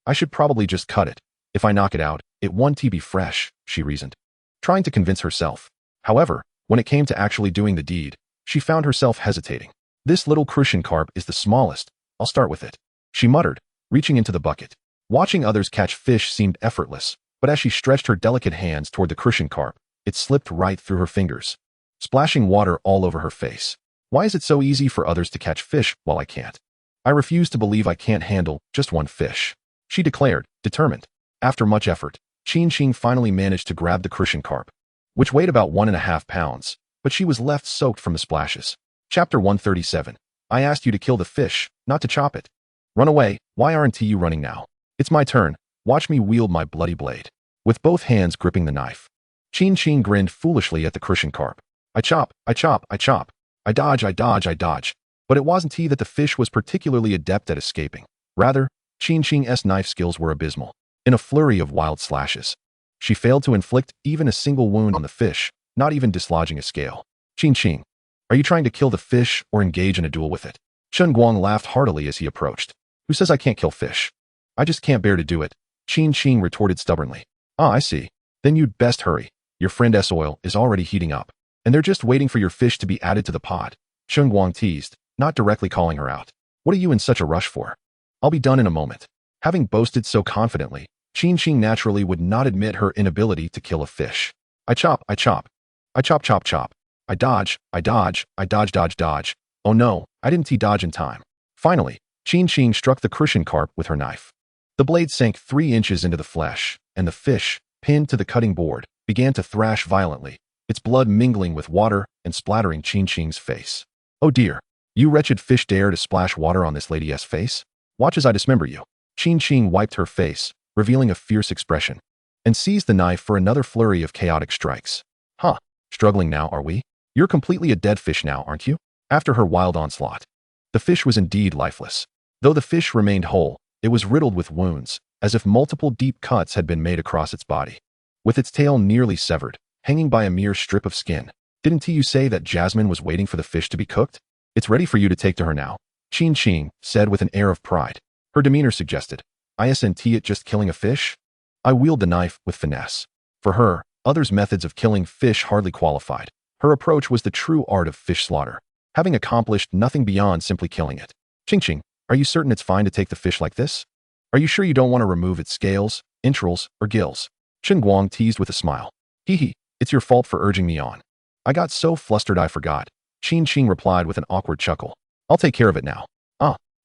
I should probably just cut it. If I knock it out, it won't be fresh, she reasoned, trying to convince herself. However, when it came to actually doing the deed, she found herself hesitating. This little crucian carp is the smallest. I'll start with it, she muttered, reaching into the bucket. Watching others catch fish seemed effortless, but as she stretched her delicate hands toward the crucian carp, it slipped right through her fingers, splashing water all over her face. Why is it so easy for others to catch fish while I can't? I refuse to believe I can't handle just one fish, she declared, determined. After much effort, Qin Qing finally managed to grab the crucian carp, which weighed about 1.5 pounds, but she was left soaked from the splashes. Chapter 137. I asked you to kill the fish, not to chop it. Run away, why aren't you running now? It's my turn, watch me wield my bloody blade. With both hands gripping the knife, Qin Qing grinned foolishly at the crucian carp. I chop, I chop, I chop. I dodge, I dodge, I dodge. But it wasn't he that the fish was particularly adept at escaping. Rather, Qin Qing's knife skills were abysmal. In a flurry of wild slashes, she failed to inflict even a single wound on the fish, not even dislodging a scale. Qin Qing, are you trying to kill the fish or engage in a duel with it? Chen Guang laughed heartily as he approached. Who says I can't kill fish? I just can't bear to do it, Qin Qing retorted stubbornly. Ah, I see. Then you'd best hurry. Your friend's oil is already heating up, and they're just waiting for your fish to be added to the pot, Chen Guang teased, not directly calling her out. What are you in such a rush for? I'll be done in a moment. Having boasted so confidently, Qin Qing naturally would not admit her inability to kill a fish. I chop, I chop. I chop, chop, chop. I dodge, I dodge, I dodge, dodge, dodge. Oh no, I didn't dodge in time. Finally, Qin Qing struck the crucian carp with her knife. The blade sank 3 inches into the flesh, and the fish, pinned to the cutting board, began to thrash violently, its blood mingling with water and splattering Qin Qing's face. Oh dear, you wretched fish dare to splash water on this lady's face? Watch as I dismember you. Qin Qing wiped her face, revealing a fierce expression, and seized the knife for another flurry of chaotic strikes. Huh, struggling now, are we? You're completely a dead fish now, aren't you? After her wild onslaught, the fish was indeed lifeless. Though the fish remained whole, it was riddled with wounds, as if multiple deep cuts had been made across its body. With its tail nearly severed, hanging by a mere strip of skin. Didn't you say that Jasmine was waiting for the fish to be cooked? It's ready for you to take to her now, Qin Qing said with an air of pride. Her demeanor suggested, isn't it just killing a fish? I wield the knife with finesse. For her, others' methods of killing fish hardly qualified. Her approach was the true art of fish slaughter, having accomplished nothing beyond simply killing it. Qing Qing, are you certain it's fine to take the fish like this? Are you sure you don't want to remove its scales, entrails, or gills? Chen Guang teased with a smile. Hee, it's your fault for urging me on. I got so flustered I forgot, Qin Qing replied with an awkward chuckle. I'll take care of it now.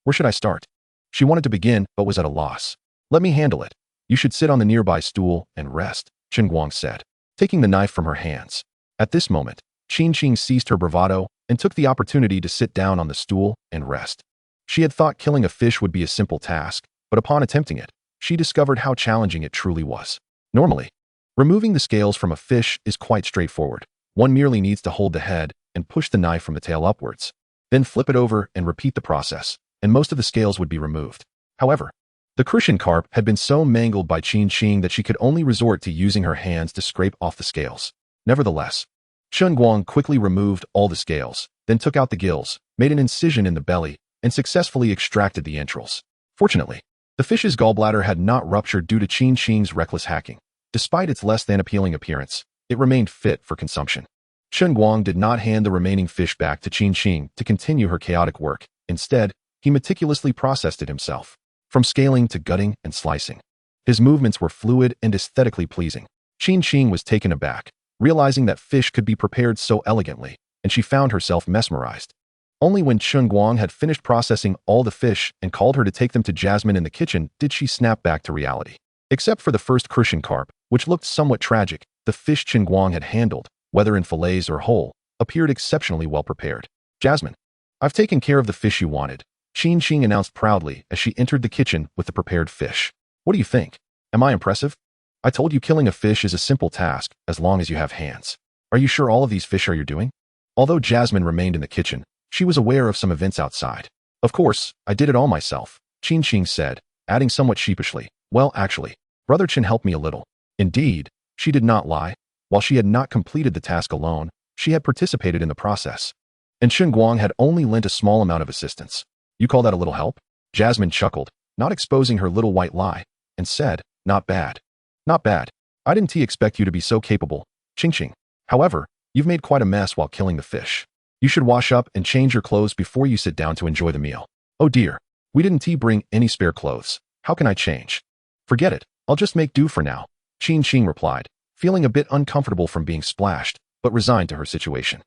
Where should I start? She wanted to begin, but was at a loss. Let me handle it. You should sit on the nearby stool and rest, Chen Guang said, taking the knife from her hands. At this moment, Qin Qing ceased her bravado and took the opportunity to sit down on the stool and rest. She had thought killing a fish would be a simple task, but upon attempting it, she discovered how challenging it truly was. Normally, removing the scales from a fish is quite straightforward. One merely needs to hold the head and push the knife from the tail upwards. Then flip it over and repeat the process, and most of the scales would be removed. However, the crucian carp had been so mangled by Qin Qing that she could only resort to using her hands to scrape off the scales. Nevertheless, Chen Guang quickly removed all the scales, then took out the gills, made an incision in the belly, and successfully extracted the entrails. Fortunately, the fish's gallbladder had not ruptured due to Qin Shing's reckless hacking. Despite its less than appealing appearance, it remained fit for consumption. Chen Guang did not hand the remaining fish back to Qin Shing to continue her chaotic work. Instead, he meticulously processed it himself, from scaling to gutting and slicing. His movements were fluid and aesthetically pleasing. Qin Shing was taken aback, realizing that fish could be prepared so elegantly, and she found herself mesmerized. Only when Chen Guang had finished processing all the fish and called her to take them to Jasmine in the kitchen did she snap back to reality. Except for the first crucian carp, which looked somewhat tragic, the fish Chen Guang had handled, whether in fillets or whole, appeared exceptionally well prepared. Jasmine, I've taken care of the fish you wanted, Qin Shing announced proudly as she entered the kitchen with the prepared fish. What do you think? Am I impressive? I told you killing a fish is a simple task as long as you have hands. Are you sure all of these fish are you doing? Although Jasmine remained in the kitchen, she was aware of some events outside. Of course, I did it all myself, Qin Shing said, adding somewhat sheepishly. Well, actually, Brother Chen helped me a little. Indeed, she did not lie. While she had not completed the task alone, she had participated in the process. And Chen Guang had only lent a small amount of assistance. You call that a little help? Jasmine chuckled, not exposing her little white lie, and said, not bad. Not bad. I didn't expect you to be so capable, Qing. However, you've made quite a mess while killing the fish. You should wash up and change your clothes before you sit down to enjoy the meal. Oh dear, we didn't bring any spare clothes. How can I change? Forget it, I'll just make do for now, Qin replied, feeling a bit uncomfortable from being splashed, but resigned to her situation.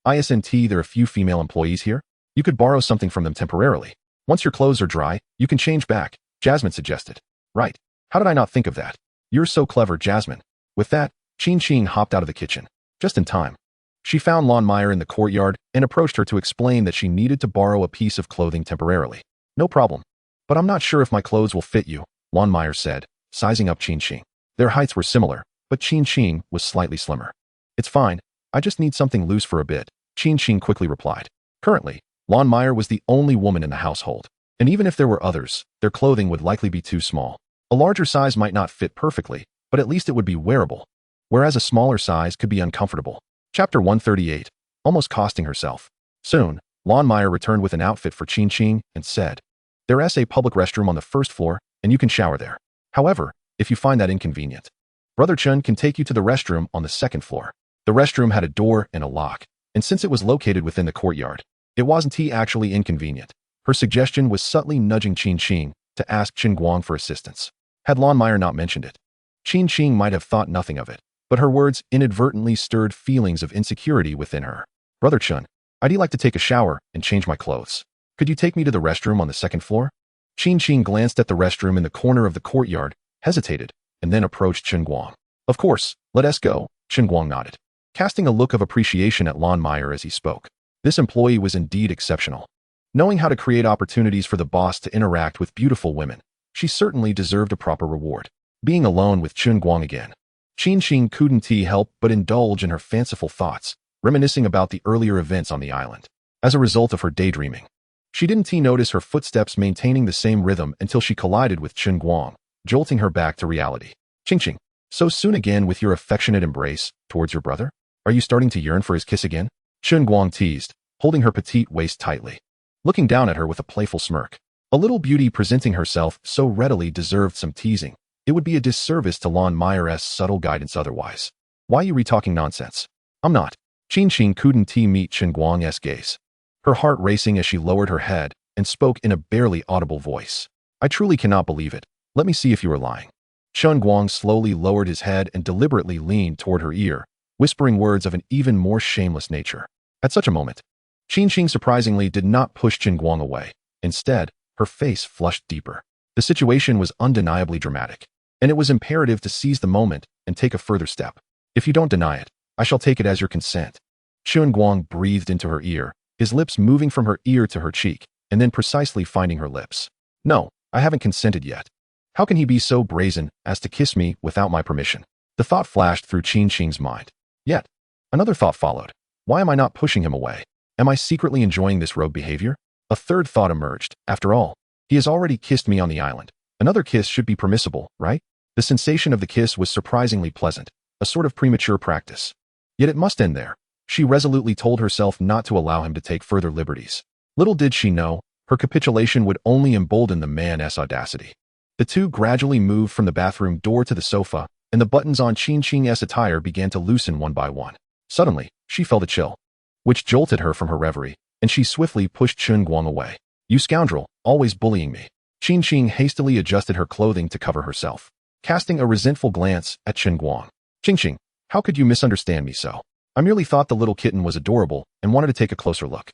Isn't there a few female employees here? You could borrow something from them temporarily. Once your clothes are dry, you can change back, Jasmine suggested. Right. How did I not think of that? You're so clever, Jasmine. With that, Qin hopped out of the kitchen. Just in time. She found Lon Meyer in the courtyard and approached her to explain that she needed to borrow a piece of clothing temporarily. No problem. But I'm not sure if my clothes will fit you, Lon Meyer said, sizing up Qin. Their heights were similar, but Qin was slightly slimmer. It's fine. I just need something loose for a bit, Qin quickly replied. Currently, Lon Meyer was the only woman in the household, and even if there were others, their clothing would likely be too small. A larger size might not fit perfectly, but at least it would be wearable, whereas a smaller size could be uncomfortable. Chapter 138, almost costing herself. Soon, Lon Meyer returned with an outfit for Qin and said, There's a public restroom on the first floor, and you can shower there. However, if you find that inconvenient, Brother Chen can take you to the restroom on the second floor. The restroom had a door and a lock, and since it was located within the courtyard, it wasn't actually inconvenient. Her suggestion was subtly nudging Qin to ask Chen Guang for assistance. Had Lon Meyer not mentioned it, Qin might have thought nothing of it, but her words inadvertently stirred feelings of insecurity within her. Brother Chen, I'd like to take a shower and change my clothes. Could you take me to the restroom on the second floor? Qin glanced at the restroom in the corner of the courtyard, hesitated, and then approached Chen Guang. Of course, let us go, Chen Guang nodded, casting a look of appreciation at Lon Meyer as he spoke. This employee was indeed exceptional. Knowing how to create opportunities for the boss to interact with beautiful women, she certainly deserved a proper reward. Being alone with Chen Guang again, Qin couldn't help but indulge in her fanciful thoughts, reminiscing about the earlier events on the island. As a result of her daydreaming, she didn't notice her footsteps maintaining the same rhythm until she collided with Chen Guang, jolting her back to reality. Qing, so soon again with your affectionate embrace towards your brother? Are you starting to yearn for his kiss again? Chen Guang teased, holding her petite waist tightly. Looking down at her with a playful smirk. A little beauty presenting herself so readily deserved some teasing. It would be a disservice to Lon Meyer's subtle guidance otherwise. Why are you re-talking nonsense? I'm not. Qin couldn't meet Chen Guang's gaze. Her heart racing as she lowered her head and spoke in a barely audible voice. I truly cannot believe it. Let me see if you are lying. Chen Guang slowly lowered his head and deliberately leaned toward her ear, whispering words of an even more shameless nature. At such a moment, Qin surprisingly did not push Chen Guang away. Instead, her face flushed deeper. The situation was undeniably dramatic, and it was imperative to seize the moment and take a further step. If you don't deny it, I shall take it as your consent. Chen Guang breathed into her ear, his lips moving from her ear to her cheek, and then precisely finding her lips. No, I haven't consented yet. How can he be so brazen as to kiss me without my permission? The thought flashed through Qin's mind. Yet, another thought followed. Why am I not pushing him away? Am I secretly enjoying this rogue behavior? A third thought emerged. After all, he has already kissed me on the island. Another kiss should be permissible, right? The sensation of the kiss was surprisingly pleasant, a sort of premature practice. Yet it must end there. She resolutely told herself not to allow him to take further liberties. Little did she know, her capitulation would only embolden the man's audacity. The two gradually moved from the bathroom door to the sofa, and the buttons on Qing's attire began to loosen one by one. Suddenly, she felt a chill, which jolted her from her reverie, and she swiftly pushed Chen Guang away. "You scoundrel, always bullying me." Qing hastily adjusted her clothing to cover herself, casting a resentful glance at Chen Guang. "Qing, how could you misunderstand me so? I merely thought the little kitten was adorable and wanted to take a closer look.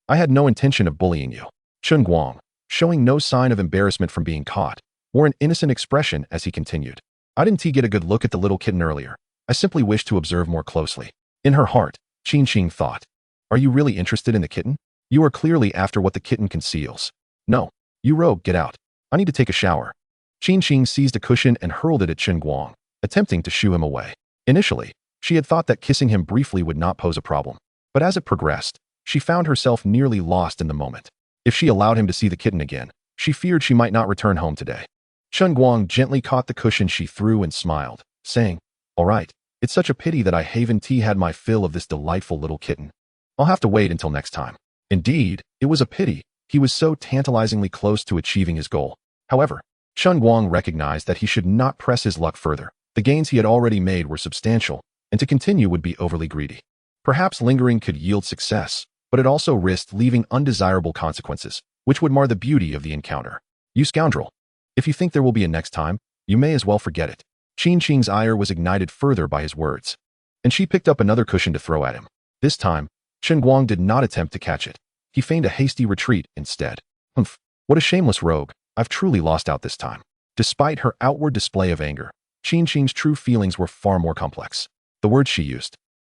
I had no intention of bullying you." Chen Guang, showing no sign of embarrassment from being caught, wore an innocent expression as he continued. "I didn't get a good look at the little kitten earlier. I simply wished to observe more closely." In her heart, Qing thought, "Are you really interested in the kitten? You are clearly after what the kitten conceals. No, you rogue, get out. I need to take a shower." Qing seized a cushion and hurled it at Chen Guang, attempting to shoo him away. Initially, she had thought that kissing him briefly would not pose a problem, but as it progressed, she found herself nearly lost in the moment. If she allowed him to see the kitten again, she feared she might not return home today. Chen Guang gently caught the cushion she threw and smiled, saying, "All right, it's such a pity that I haven't had my fill of this delightful little kitten. I'll have to wait until next time." Indeed, it was a pity. He was so tantalizingly close to achieving his goal. However, Chen Guang recognized that he should not press his luck further. The gains he had already made were substantial, and to continue would be overly greedy. Perhaps lingering could yield success, but it also risked leaving undesirable consequences, which would mar the beauty of the encounter. "You scoundrel. If you think there will be a next time, you may as well forget it." Qing's ire was ignited further by his words, and she picked up another cushion to throw at him. This time, Chen Guang did not attempt to catch it. He feigned a hasty retreat instead. "Humph, what a shameless rogue. I've truly lost out this time." Despite her outward display of anger, Qing's true feelings were far more complex. The words she used,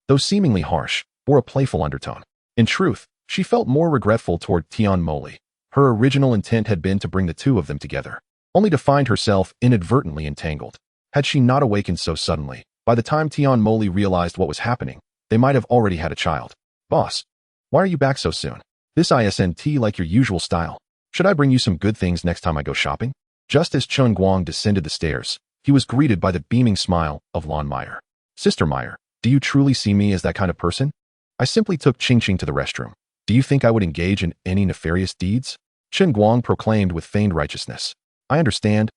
though seemingly harsh, bore a playful undertone. In truth, she felt more regretful toward Tian Moli. Her original intent had been to bring the two of them together, only to find herself inadvertently entangled. Had she not awakened so suddenly, by the time Tian Moli realized what was happening, they might have already had a child. "Boss, why are you back so soon? This isn't like your usual style. Should I bring you some good things next time I go shopping?" Just as Chen Guang descended the stairs, he was greeted by the beaming smile of Lon Meyer. "Sister Meyer, do you truly see me as that kind of person? I simply took Qing to the restroom. Do you think I would engage in any nefarious deeds?" Chen Guang proclaimed with feigned righteousness. I understand.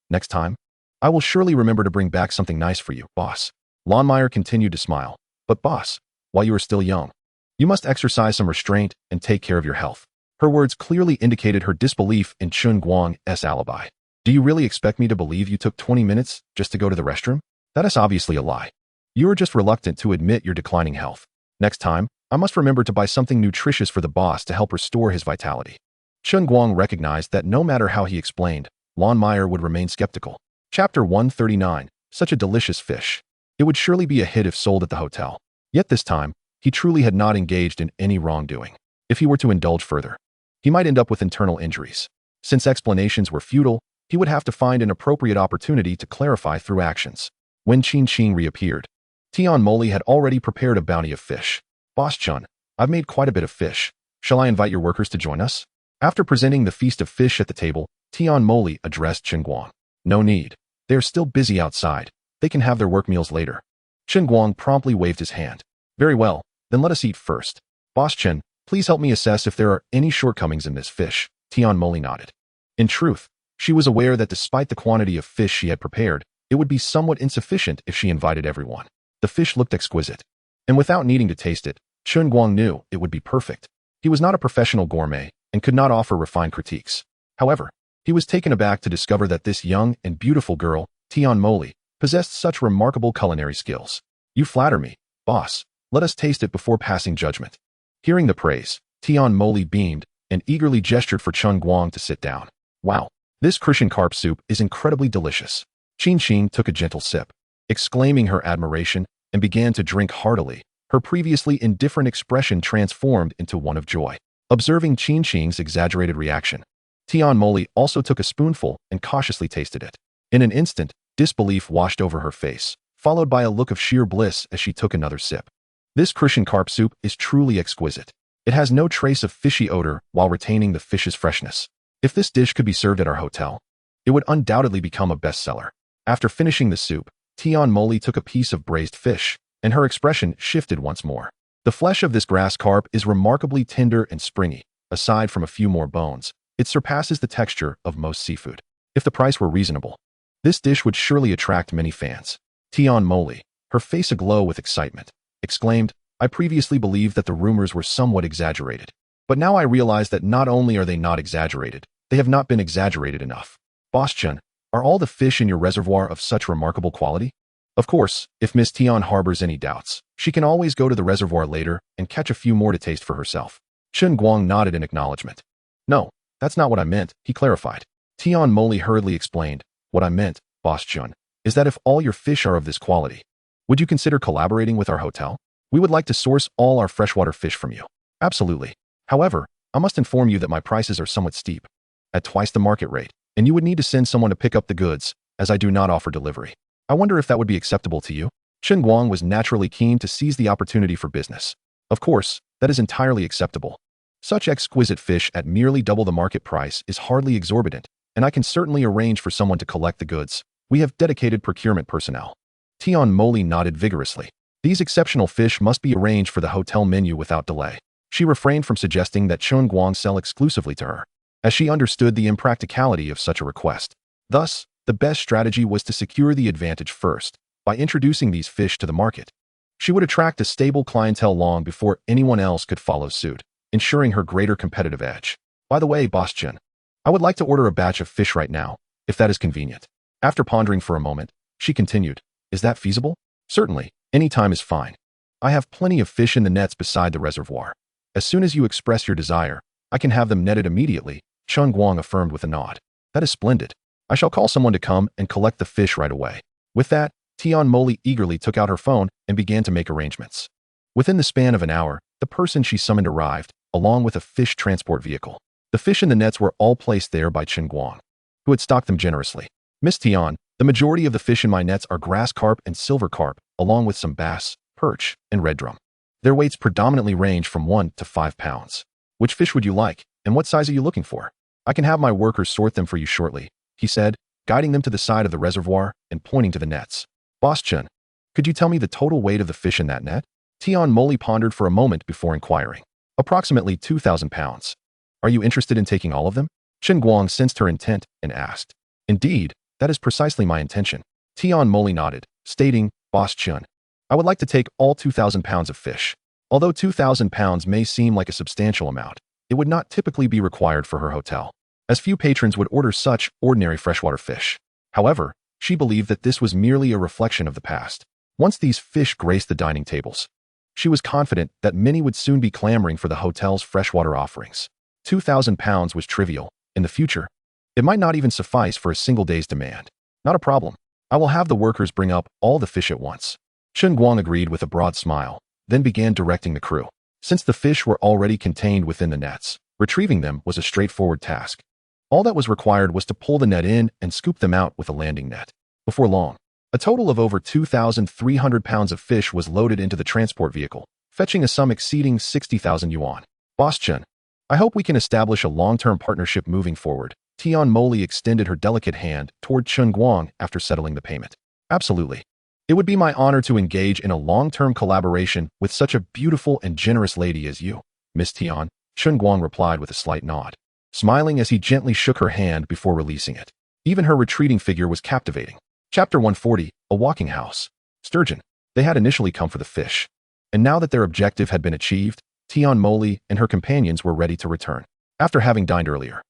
Next time, I will surely remember to bring back something nice for you, boss." Lon Meyer continued to smile. "But boss, while you are still young, you must exercise some restraint and take care of your health." Her words clearly indicated her disbelief in Chen Guang's alibi. "Do you really expect me to believe you took 20 minutes just to go to the restroom? That is obviously a lie. You are just reluctant to admit your declining health. Next time, I must remember to buy something nutritious for the boss to help restore his vitality." Chen Guang recognized that no matter how he explained, Lon Meyer would remain skeptical. Chapter 139, Such a Delicious Fish. It would surely be a hit if sold at the hotel. Yet this time, he truly had not engaged in any wrongdoing. If he were to indulge further, he might end up with internal injuries. Since explanations were futile, he would have to find an appropriate opportunity to clarify through actions. When Qing reappeared, Tian Moli had already prepared a bounty of fish. "Boss Chen, I've made quite a bit of fish. Shall I invite your workers to join us?" After presenting the feast of fish at the table, Tian Moli addressed Chen Guang. "No need. They are still busy outside. They can have their work meals later." Chen Guang promptly waved his hand. "Very well, then let us eat first. Boss Chen, please help me assess if there are any shortcomings in this fish." Tian Moli nodded. In truth, she was aware that despite the quantity of fish she had prepared, it would be somewhat insufficient if she invited everyone. The fish looked exquisite, and without needing to taste it, Chen Guang knew it would be perfect. He was not a professional gourmet and could not offer refined critiques. However, he was taken aback to discover that this young and beautiful girl, Tian Moli, possessed such remarkable culinary skills. "You flatter me, boss. Let us taste it before passing judgment." Hearing the praise, Tian Moli beamed and eagerly gestured for Chen Guang to sit down. "Wow, this Christian carp soup is incredibly delicious." Qing took a gentle sip, exclaiming her admiration, and began to drink heartily. Her previously indifferent expression transformed into one of joy. Observing Qing's exaggerated reaction, Tian Moli also took a spoonful and cautiously tasted it. In an instant, disbelief washed over her face, followed by a look of sheer bliss as she took another sip. "This Christian carp soup is truly exquisite. It has no trace of fishy odor while retaining the fish's freshness. If this dish could be served at our hotel, it would undoubtedly become a bestseller." After finishing the soup, Tian Moli took a piece of braised fish, and her expression shifted once more. The flesh of this grass carp is remarkably tender and springy. Aside from a few more bones, it surpasses the texture of most seafood. If the price were reasonable, this dish would surely attract many fans. Tian Moli, her face aglow with excitement, exclaimed, I previously believed that the rumors were somewhat exaggerated. But now I realize that not only are they not exaggerated, they have not been exaggerated enough. Boss Chen, are all the fish in your reservoir of such remarkable quality? Of course, if Miss Tian harbors any doubts, she can always go to the reservoir later and catch a few more to taste for herself. Chen Guang nodded in acknowledgement. No, that's not what I meant, he clarified. Tian Moli hurriedly explained, what I meant, Boss Chen, is that if all your fish are of this quality, would you consider collaborating with our hotel? We would like to source all our freshwater fish from you. Absolutely. However, I must inform you that my prices are somewhat steep, at twice the market rate, and you would need to send someone to pick up the goods, as I do not offer delivery. I wonder if that would be acceptable to you? Chen Guang was naturally keen to seize the opportunity for business. Of course, that is entirely acceptable. Such exquisite fish at merely double the market price is hardly exorbitant, and I can certainly arrange for someone to collect the goods. We have dedicated procurement personnel. Tian Moli nodded vigorously. These exceptional fish must be arranged for the hotel menu without delay. She refrained from suggesting that Chen Guang sell exclusively to her, as she understood the impracticality of such a request. Thus, the best strategy was to secure the advantage first, by introducing these fish to the market. She would attract a stable clientele long before anyone else could follow suit, ensuring her greater competitive edge. By the way, Boss Chen, I would like to order a batch of fish right now, if that is convenient. After pondering for a moment, she continued, is that feasible? Certainly, any time is fine. I have plenty of fish in the nets beside the reservoir. As soon as you express your desire, I can have them netted immediately, Chen Guang affirmed with a nod. That is splendid. I shall call someone to come and collect the fish right away. With that, Tian Moli eagerly took out her phone and began to make arrangements. Within the span of an hour, the person she summoned arrived, along with a fish transport vehicle. The fish in the nets were all placed there by Chen Guang, who had stocked them generously. Miss Tian, the majority of the fish in my nets are grass carp and silver carp, along with some bass, perch, and red drum. Their weights predominantly range from 1 to 5 pounds. Which fish would you like, and what size are you looking for? I can have my workers sort them for you shortly, he said, guiding them to the side of the reservoir and pointing to the nets. Boss Chen, could you tell me the total weight of the fish in that net? Tian Moli pondered for a moment before inquiring. Approximately 2,000 pounds. Are you interested in taking all of them? Chen Guang sensed her intent and asked. Indeed, that is precisely my intention. Tian Moli nodded, stating, Boss Chen, I would like to take all 2,000 pounds of fish. Although 2,000 pounds may seem like a substantial amount, it would not typically be required for her hotel, as few patrons would order such ordinary freshwater fish. However, she believed that this was merely a reflection of the past. Once these fish graced the dining tables, she was confident that many would soon be clamoring for the hotel's freshwater offerings. 2,000 pounds was trivial. In the future, it might not even suffice for a single day's demand. Not a problem. I will have the workers bring up all the fish at once. Chen Guang agreed with a broad smile, then began directing the crew. Since the fish were already contained within the nets, retrieving them was a straightforward task. All that was required was to pull the net in and scoop them out with a landing net. Before long, a total of over 2,300 pounds of fish was loaded into the transport vehicle, fetching a sum exceeding 60,000 yuan. Boss Chen, I hope we can establish a long-term partnership moving forward. Tian Moli extended her delicate hand toward Chen Guang after settling the payment. Absolutely. It would be my honor to engage in a long-term collaboration with such a beautiful and generous lady as you, Miss Tian, Chen Guang replied with a slight nod, smiling as he gently shook her hand before releasing it. Even her retreating figure was captivating. Chapter 140, A Walking House. Sturgeon. They had initially come for the fish, and now that their objective had been achieved, Tian Moli and her companions were ready to return. After having dined earlier,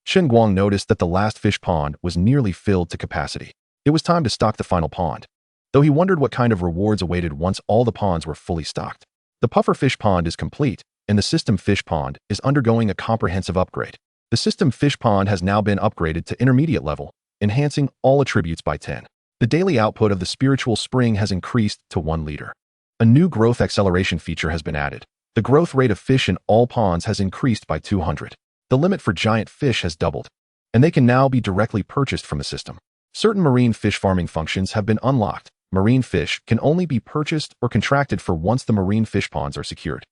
Chen Guang noticed that the last fish pond was nearly filled to capacity. It was time to stock the final pond, though he wondered what kind of rewards awaited once all the ponds were fully stocked. The puffer fish pond is complete, and the system fish pond is undergoing a comprehensive upgrade. The system fish pond has now been upgraded to intermediate level, enhancing all attributes by 10. The daily output of the spiritual spring has increased to 1 liter. A new growth acceleration feature has been added. The growth rate of fish in all ponds has increased by 200. The limit for giant fish has doubled, and they can now be directly purchased from the system. Certain marine fish farming functions have been unlocked. Marine fish can only be purchased or contracted for once the marine fish ponds are secured.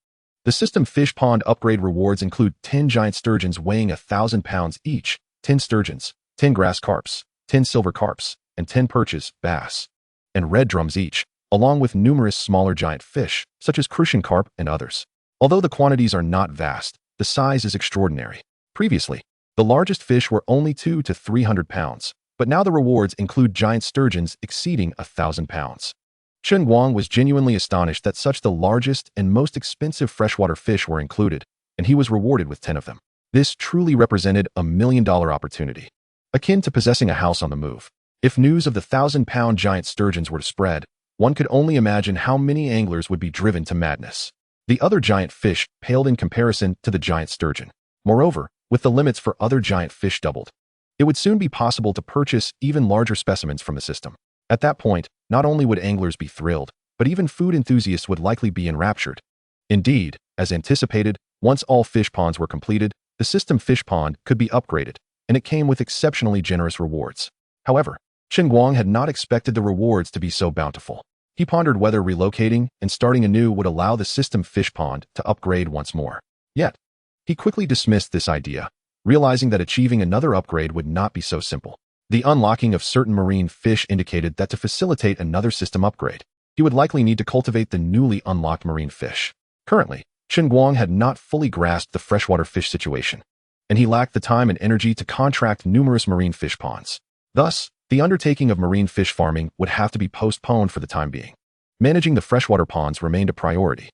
The system fish pond upgrade rewards include 10 giant sturgeons weighing 1,000 pounds each, 10 sturgeons, 10 grass carps, 10 silver carps, and 10 perches, bass, and red drums each, along with numerous smaller giant fish, such as crucian carp and others. Although the quantities are not vast, the size is extraordinary. Previously, the largest fish were only 200 to 300 pounds, but now the rewards include giant sturgeons exceeding 1,000 pounds. Chen Guang was genuinely astonished that such the largest and most expensive freshwater fish were included, and he was rewarded with 10 of them. This truly represented a million-dollar opportunity, akin to possessing a house on the move. If news of the 1,000-pound giant sturgeons were to spread, one could only imagine how many anglers would be driven to madness. The other giant fish paled in comparison to the giant sturgeon. Moreover, with the limits for other giant fish doubled, it would soon be possible to purchase even larger specimens from the system. At that point, not only would anglers be thrilled, but even food enthusiasts would likely be enraptured. Indeed, as anticipated, once all fish ponds were completed, the system fish pond could be upgraded, and it came with exceptionally generous rewards. However, Chen Guang had not expected the rewards to be so bountiful. He pondered whether relocating and starting anew would allow the system fish pond to upgrade once more. Yet, he quickly dismissed this idea, realizing that achieving another upgrade would not be so simple. The unlocking of certain marine fish indicated that to facilitate another system upgrade, he would likely need to cultivate the newly unlocked marine fish. Currently, Chen Guang had not fully grasped the freshwater fish situation, and he lacked the time and energy to contract numerous marine fish ponds. Thus, the undertaking of marine fish farming would have to be postponed for the time being. Managing the freshwater ponds remained a priority.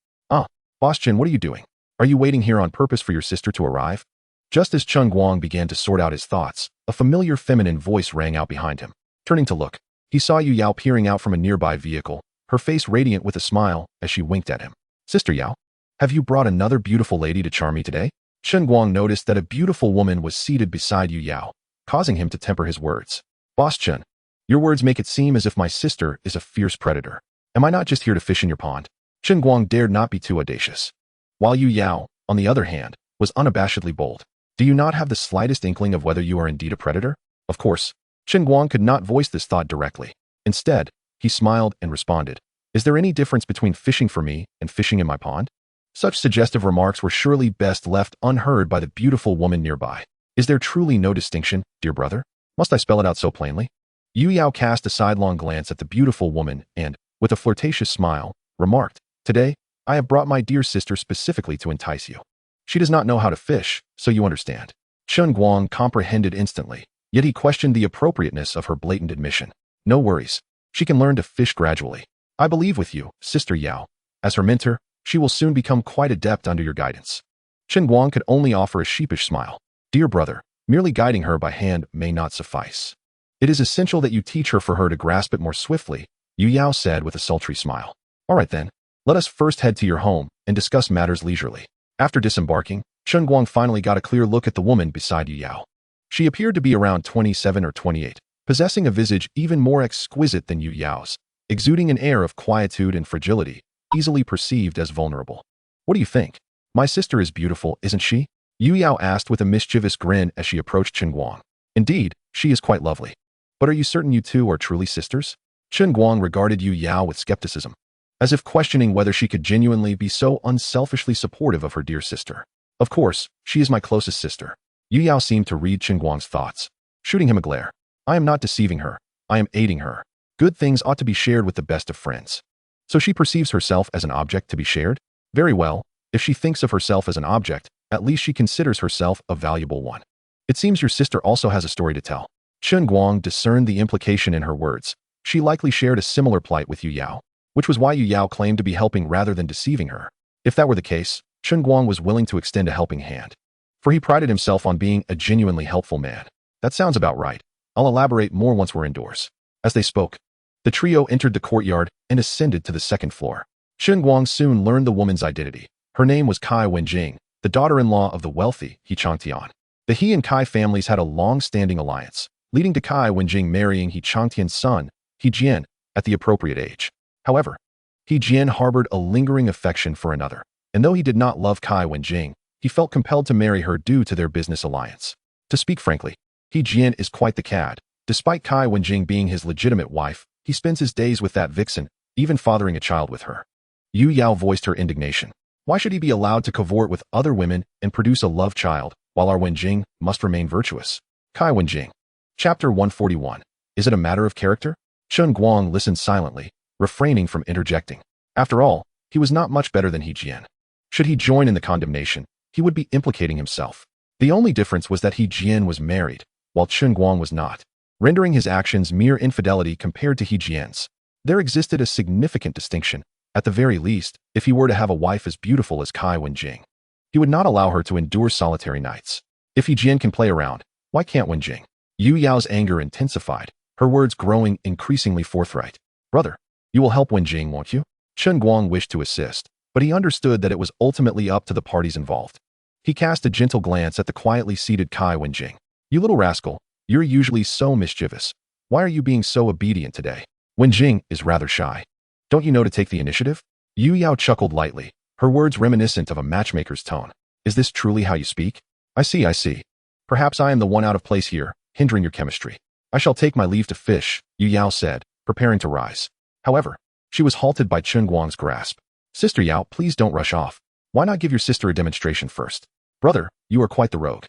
Boss Chen, what are you doing? Are you waiting here on purpose for your sister to arrive? Just as Chen Guang began to sort out his thoughts, a familiar feminine voice rang out behind him. Turning to look, he saw Yu Yao peering out from a nearby vehicle, her face radiant with a smile as she winked at him. Sister Yao, have you brought another beautiful lady to charm me today? Chen Guang noticed that a beautiful woman was seated beside Yu Yao, causing him to temper his words. Boss Chen, your words make it seem as if my sister is a fierce predator. Am I not just here to fish in your pond? Chen Guang dared not be too audacious, while Yu Yao, on the other hand, was unabashedly bold. Do you not have the slightest inkling of whether you are indeed a predator? Of course, Chen Guang could not voice this thought directly. Instead, he smiled and responded, is there any difference between fishing for me and fishing in my pond? Such suggestive remarks were surely best left unheard by the beautiful woman nearby. Is there truly no distinction, dear brother? Must I spell it out so plainly? Yu Yao cast a sidelong glance at the beautiful woman and, with a flirtatious smile, remarked, today, I have brought my dear sister specifically to entice you. She does not know how to fish, so you understand. Chen Guang comprehended instantly, yet he questioned the appropriateness of her blatant admission. No worries. She can learn to fish gradually. I believe with you, Sister Yao. As her mentor, she will soon become quite adept under your guidance. Chen Guang could only offer a sheepish smile. Dear brother, merely guiding her by hand may not suffice. It is essential that you teach her for her to grasp it more swiftly, Yu Yao said with a sultry smile. All right then, let us first head to your home and discuss matters leisurely. After disembarking, Chen Guang finally got a clear look at the woman beside Yu Yao. She appeared to be around 27 or 28, possessing a visage even more exquisite than Yu Yao's, exuding an air of quietude and fragility, easily perceived as vulnerable. What do you think? My sister is beautiful, isn't she? Yu Yao asked with a mischievous grin as she approached Chen Guang. Indeed, she is quite lovely. But are you certain you two are truly sisters? Chen Guang regarded Yu Yao with skepticism, as if questioning whether she could genuinely be so unselfishly supportive of her dear sister. Of course, she is my closest sister. Yu Yao seemed to read Chen Guang's thoughts, shooting him a glare. I am not deceiving her. I am aiding her. Good things ought to be shared with the best of friends. So she perceives herself as an object to be shared? Very well, if she thinks of herself as an object, at least she considers herself a valuable one. It seems your sister also has a story to tell. Chen Guang discerned the implication in her words. She likely shared a similar plight with Yu Yao, which was why Yu Yao claimed to be helping rather than deceiving her. If that were the case, Chen Guang was willing to extend a helping hand, for he prided himself on being a genuinely helpful man. That sounds about right. I'll elaborate more once we're indoors. As they spoke, the trio entered the courtyard and ascended to the second floor. Chen Guang soon learned the woman's identity. Her name was Kai Wenjing, the daughter-in-law of the wealthy He Changtian. The He and Kai families had a long-standing alliance, leading to Kai Wenjing marrying He Changtian's son, He Jian, at the appropriate age. However, He Jian harbored a lingering affection for another, and though he did not love Kai Wenjing, he felt compelled to marry her due to their business alliance. To speak frankly, He Jian is quite the cad. Despite Kai Wenjing being his legitimate wife, he spends his days with that vixen, even fathering a child with her. Yu Yao voiced her indignation. Why should he be allowed to cavort with other women and produce a love child, while our Wenjing must remain virtuous? Kai Wenjing. Chapter 141. Is it a matter of character? Chen Guang listened silently, refraining from interjecting. After all, he was not much better than He Jian. Should he join in the condemnation, he would be implicating himself. The only difference was that He Jian was married, while Chen Guang was not, rendering his actions mere infidelity compared to He Jian's. There existed a significant distinction. At the very least, if he were to have a wife as beautiful as Kai Wenjing, he would not allow her to endure solitary nights. If He Jian can play around, why can't Wenjing? Yu Yao's anger intensified, her words growing increasingly forthright. Brother, you will help Wenjing, won't you? Chen Guang wished to assist, but he understood that it was ultimately up to the parties involved. He cast a gentle glance at the quietly seated Kai Wenjing. You little rascal, you're usually so mischievous. Why are you being so obedient today? Wenjing is rather shy. Don't you know to take the initiative? Yu Yao chuckled lightly, her words reminiscent of a matchmaker's tone. Is this truly how you speak? I see. Perhaps I am the one out of place here, hindering your chemistry. I shall take my leave to fish, Yu Yao said, preparing to rise. However, she was halted by Chen Guang's grasp. Sister Yao, please don't rush off. Why not give your sister a demonstration first? Brother, you are quite the rogue.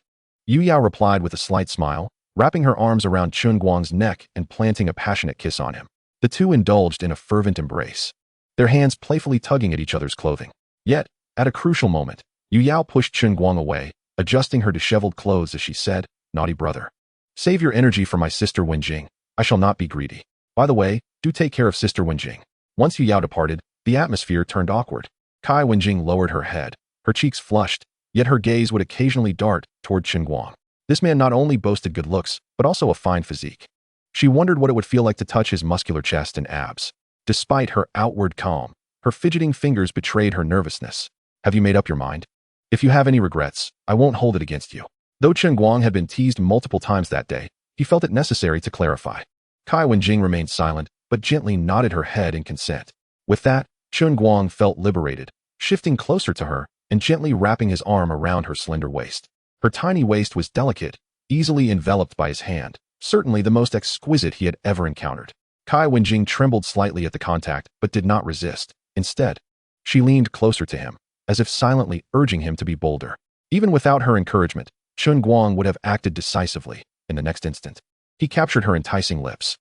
Yu Yao replied with a slight smile, wrapping her arms around Chen Guang's neck and planting a passionate kiss on him. The two indulged in a fervent embrace, their hands playfully tugging at each other's clothing. Yet, at a crucial moment, Yu Yao pushed Chen Guang away, adjusting her disheveled clothes as she said, Naughty brother. Save your energy for my sister Wenjing. I shall not be greedy. By the way, do take care of sister Wenjing. Once Yu Yao departed, the atmosphere turned awkward. Kai Wenjing lowered her head, her cheeks flushed, yet her gaze would occasionally dart toward Chen Guang. This man not only boasted good looks, but also a fine physique. She wondered what it would feel like to touch his muscular chest and abs. Despite her outward calm, her fidgeting fingers betrayed her nervousness. Have you made up your mind? If you have any regrets, I won't hold it against you. Though Chen Guang had been teased multiple times that day, he felt it necessary to clarify. Kai Wenjing remained silent, but gently nodded her head in consent. With that, Chen Guang felt liberated, shifting closer to her and gently wrapping his arm around her slender waist. Her tiny waist was delicate, easily enveloped by his hand, certainly the most exquisite he had ever encountered. Kai Wenjing trembled slightly at the contact, but did not resist. Instead, she leaned closer to him, as if silently urging him to be bolder. Even without her encouragement, Chen Guang would have acted decisively. In the next instant, he captured her enticing lips.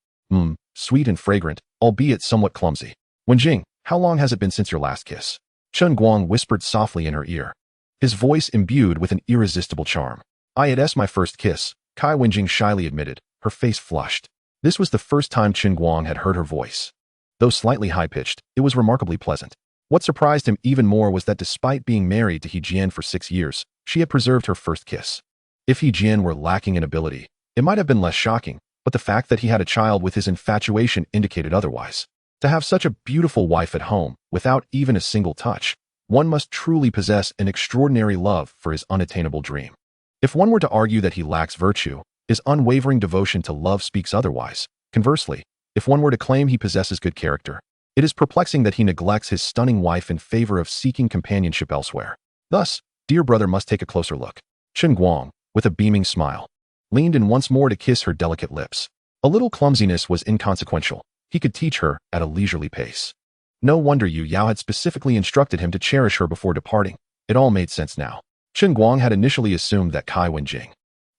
Sweet and fragrant, albeit somewhat clumsy. Wenjing, how long has it been since your last kiss? Chen Guang whispered softly in her ear, his voice imbued with an irresistible charm. It's my first kiss, Kai Wenjing shyly admitted, her face flushed. This was the first time Chen Guang had heard her voice. Though slightly high-pitched, it was remarkably pleasant. What surprised him even more was that despite being married to He Jian for 6 years, she had preserved her first kiss. If He Jian were lacking in ability, it might have been less shocking, but the fact that he had a child with his infatuation indicated otherwise. To have such a beautiful wife at home, without even a single touch, one must truly possess an extraordinary love for his unattainable dream. If one were to argue that he lacks virtue, his unwavering devotion to love speaks otherwise. Conversely, if one were to claim he possesses good character, it is perplexing that he neglects his stunning wife in favor of seeking companionship elsewhere. Thus, dear brother must take a closer look. Chen Guang, with a beaming smile, leaned in once more to kiss her delicate lips. A little clumsiness was inconsequential. He could teach her at a leisurely pace. No wonder Yu Yao had specifically instructed him to cherish her before departing. It all made sense now. Chen Guang had initially assumed that Kai Wenjing,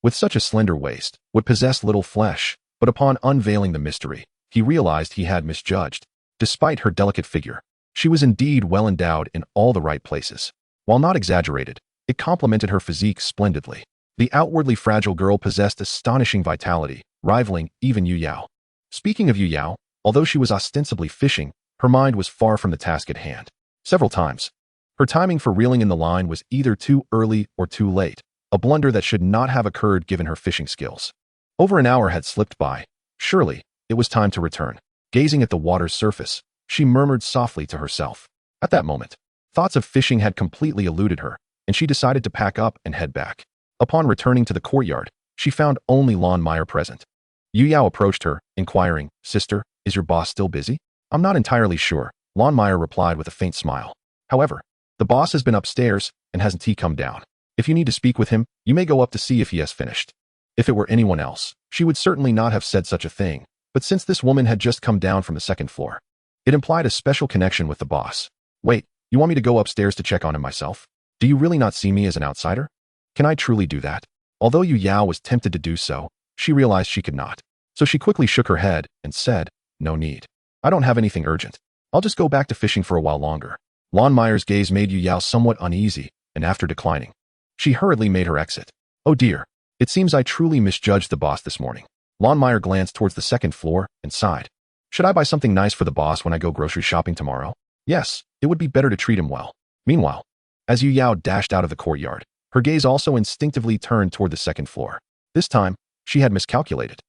with such a slender waist, would possess little flesh, but upon unveiling the mystery, he realized he had misjudged. Despite her delicate figure, she was indeed well endowed in all the right places. While not exaggerated, it complemented her physique splendidly. The outwardly fragile girl possessed astonishing vitality, rivaling even Yu Yao. Speaking of Yu Yao, although she was ostensibly fishing, her mind was far from the task at hand. Several times, her timing for reeling in the line was either too early or too late, a blunder that should not have occurred given her fishing skills. Over an hour had slipped by. Surely, it was time to return. Gazing at the water's surface, she murmured softly to herself. At that moment, thoughts of fishing had completely eluded her, and she decided to pack up and head back. Upon returning to the courtyard, she found only Lon Meyer present. Yu Yao approached her, inquiring, Sister, is your boss still busy? I'm not entirely sure, Lon Meyer replied with a faint smile. However, the boss has been upstairs, and hasn't he come down? If you need to speak with him, you may go up to see if he has finished. If it were anyone else, she would certainly not have said such a thing, but since this woman had just come down from the second floor, it implied a special connection with the boss. Wait, you want me to go upstairs to check on him myself? Do you really not see me as an outsider? Can I truly do that? Although Yu Yao was tempted to do so, she realized she could not. So she quickly shook her head and said, No need. I don't have anything urgent. I'll just go back to fishing for a while longer. Lon Meyer's gaze made Yu Yao somewhat uneasy, and after declining, she hurriedly made her exit. Oh dear. It seems I truly misjudged the boss this morning. Lon Meyer glanced towards the second floor and sighed. Should I buy something nice for the boss when I go grocery shopping tomorrow? Yes, it would be better to treat him well. Meanwhile, as Yu Yao dashed out of the courtyard, her gaze also instinctively turned toward the second floor. This time, she had miscalculated.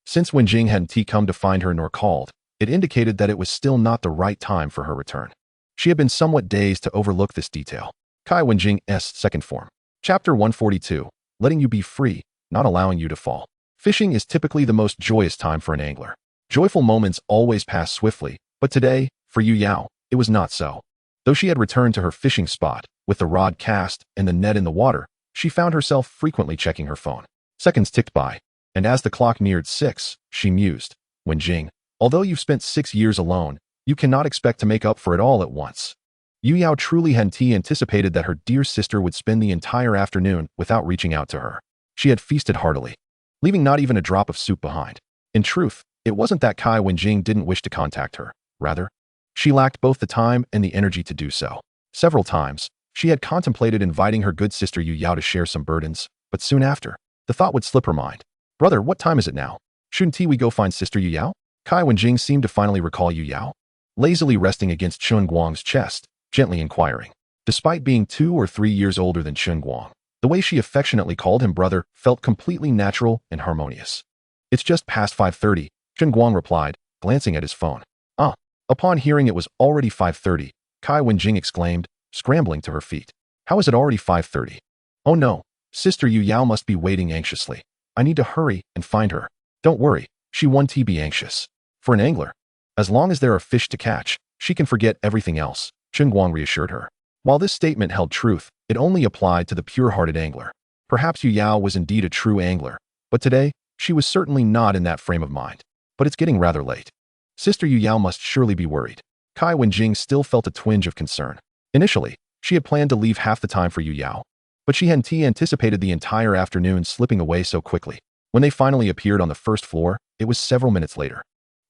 Since Wenjing hadn't come to find her nor called, it indicated that it was still not the right time for her return. She had been somewhat dazed to overlook this detail. Kai Wenjing's second form. Chapter 142. Letting you be free, not allowing you to fall. Fishing is typically the most joyous time for an angler. Joyful moments always pass swiftly, but today, for Yu Yao, it was not so. Though she had returned to her fishing spot, with the rod cast and the net in the water, she found herself frequently checking her phone. Seconds ticked by, and as the clock neared 6, she mused, Wenjing, although you've spent 6 years alone, you cannot expect to make up for it all at once. Yu Yao truly hadn't anticipated that her dear sister would spend the entire afternoon without reaching out to her. She had feasted heartily, leaving not even a drop of soup behind. In truth, it wasn't that Kai Wenjing didn't wish to contact her. Rather, she lacked both the time and the energy to do so. Several times, she had contemplated inviting her good sister Yu Yao to share some burdens, but soon after, the thought would slip her mind. Brother, what time is it now? Shouldn't we go find sister Yu Yao? Kai Wenjing seemed to finally recall Yu Yao, lazily resting against Chen Guang's chest, gently inquiring. Despite being 2 or 3 years older than Chen Guang, the way she affectionately called him brother felt completely natural and harmonious. It's just past 5:30, Chen Guang replied, glancing at his phone. Ah. Upon hearing it was already 5:30, Kai Wenjing exclaimed, scrambling to her feet. How is it already 5:30? Oh no, sister Yu Yao must be waiting anxiously. I need to hurry and find her. Don't worry, she won't be anxious. For an angler, as long as there are fish to catch, she can forget everything else, Chen Guang reassured her. While this statement held truth, it only applied to the pure-hearted angler. Perhaps Yu Yao was indeed a true angler, but today, she was certainly not in that frame of mind. But it's getting rather late. Sister Yu Yao must surely be worried. Kai Wenjing still felt a twinge of concern. Initially, she had planned to leave half the time for Yu Yao, but she hadn't anticipated the entire afternoon slipping away so quickly. When they finally appeared on the first floor, it was several minutes later.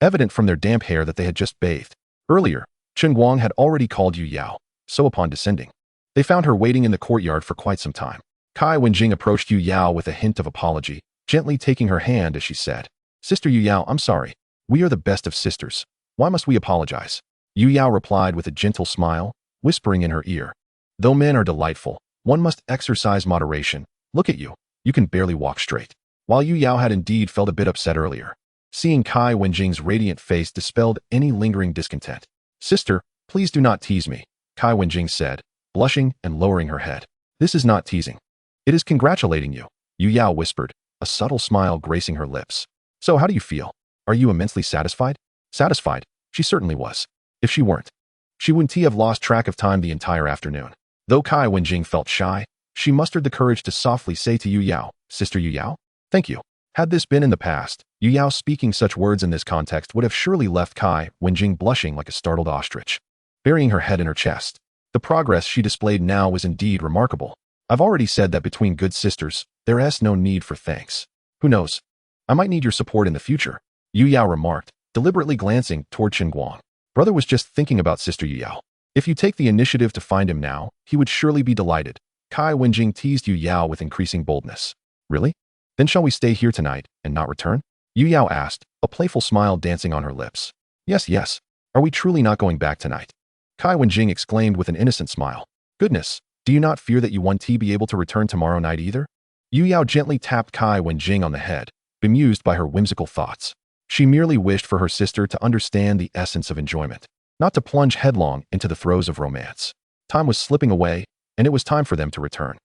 Evident from their damp hair that they had just bathed. Earlier, Chen Guang had already called Yu Yao, so upon descending, they found her waiting in the courtyard for quite some time. Kai Wenjing approached Yu Yao with a hint of apology, gently taking her hand as she said, Sister Yu Yao, I'm sorry. We are the best of sisters. Why must we apologize? Yu Yao replied with a gentle smile, whispering in her ear. Though men are delightful, one must exercise moderation. Look at you. You can barely walk straight. While Yu Yao had indeed felt a bit upset earlier, seeing Kai Wenjing's radiant face dispelled any lingering discontent. Sister, please do not tease me, Kai Wenjing said, blushing and lowering her head. This is not teasing. It is congratulating you, Yu Yao whispered, a subtle smile gracing her lips. So how do you feel? Are you immensely satisfied? Satisfied, she certainly was. If she weren't, she wouldn't have lost track of time the entire afternoon. Though Kai Wenjing felt shy, she mustered the courage to softly say to Yu Yao, Sister Yu Yao? Thank you. Had this been in the past, Yu Yao speaking such words in this context would have surely left Kai Wenjing blushing like a startled ostrich, burying her head in her chest. The progress she displayed now was indeed remarkable. I've already said that between good sisters, there is no need for thanks. Who knows? I might need your support in the future, Yu Yao remarked, deliberately glancing toward Chen Guang. Brother was just thinking about Sister Yu Yao. If you take the initiative to find him now, he would surely be delighted. Kai Wenjing teased Yu Yao with increasing boldness. Really? Then shall we stay here tonight and not return? Yu Yao asked, a playful smile dancing on her lips. Yes, yes. Are we truly not going back tonight? Kai Wenjing exclaimed with an innocent smile. Goodness, do you not fear that you won't be able to return tomorrow night either? Yu Yao gently tapped Kai Wenjing on the head, bemused by her whimsical thoughts. She merely wished for her sister to understand the essence of enjoyment, not to plunge headlong into the throes of romance. Time was slipping away, and it was time for them to return.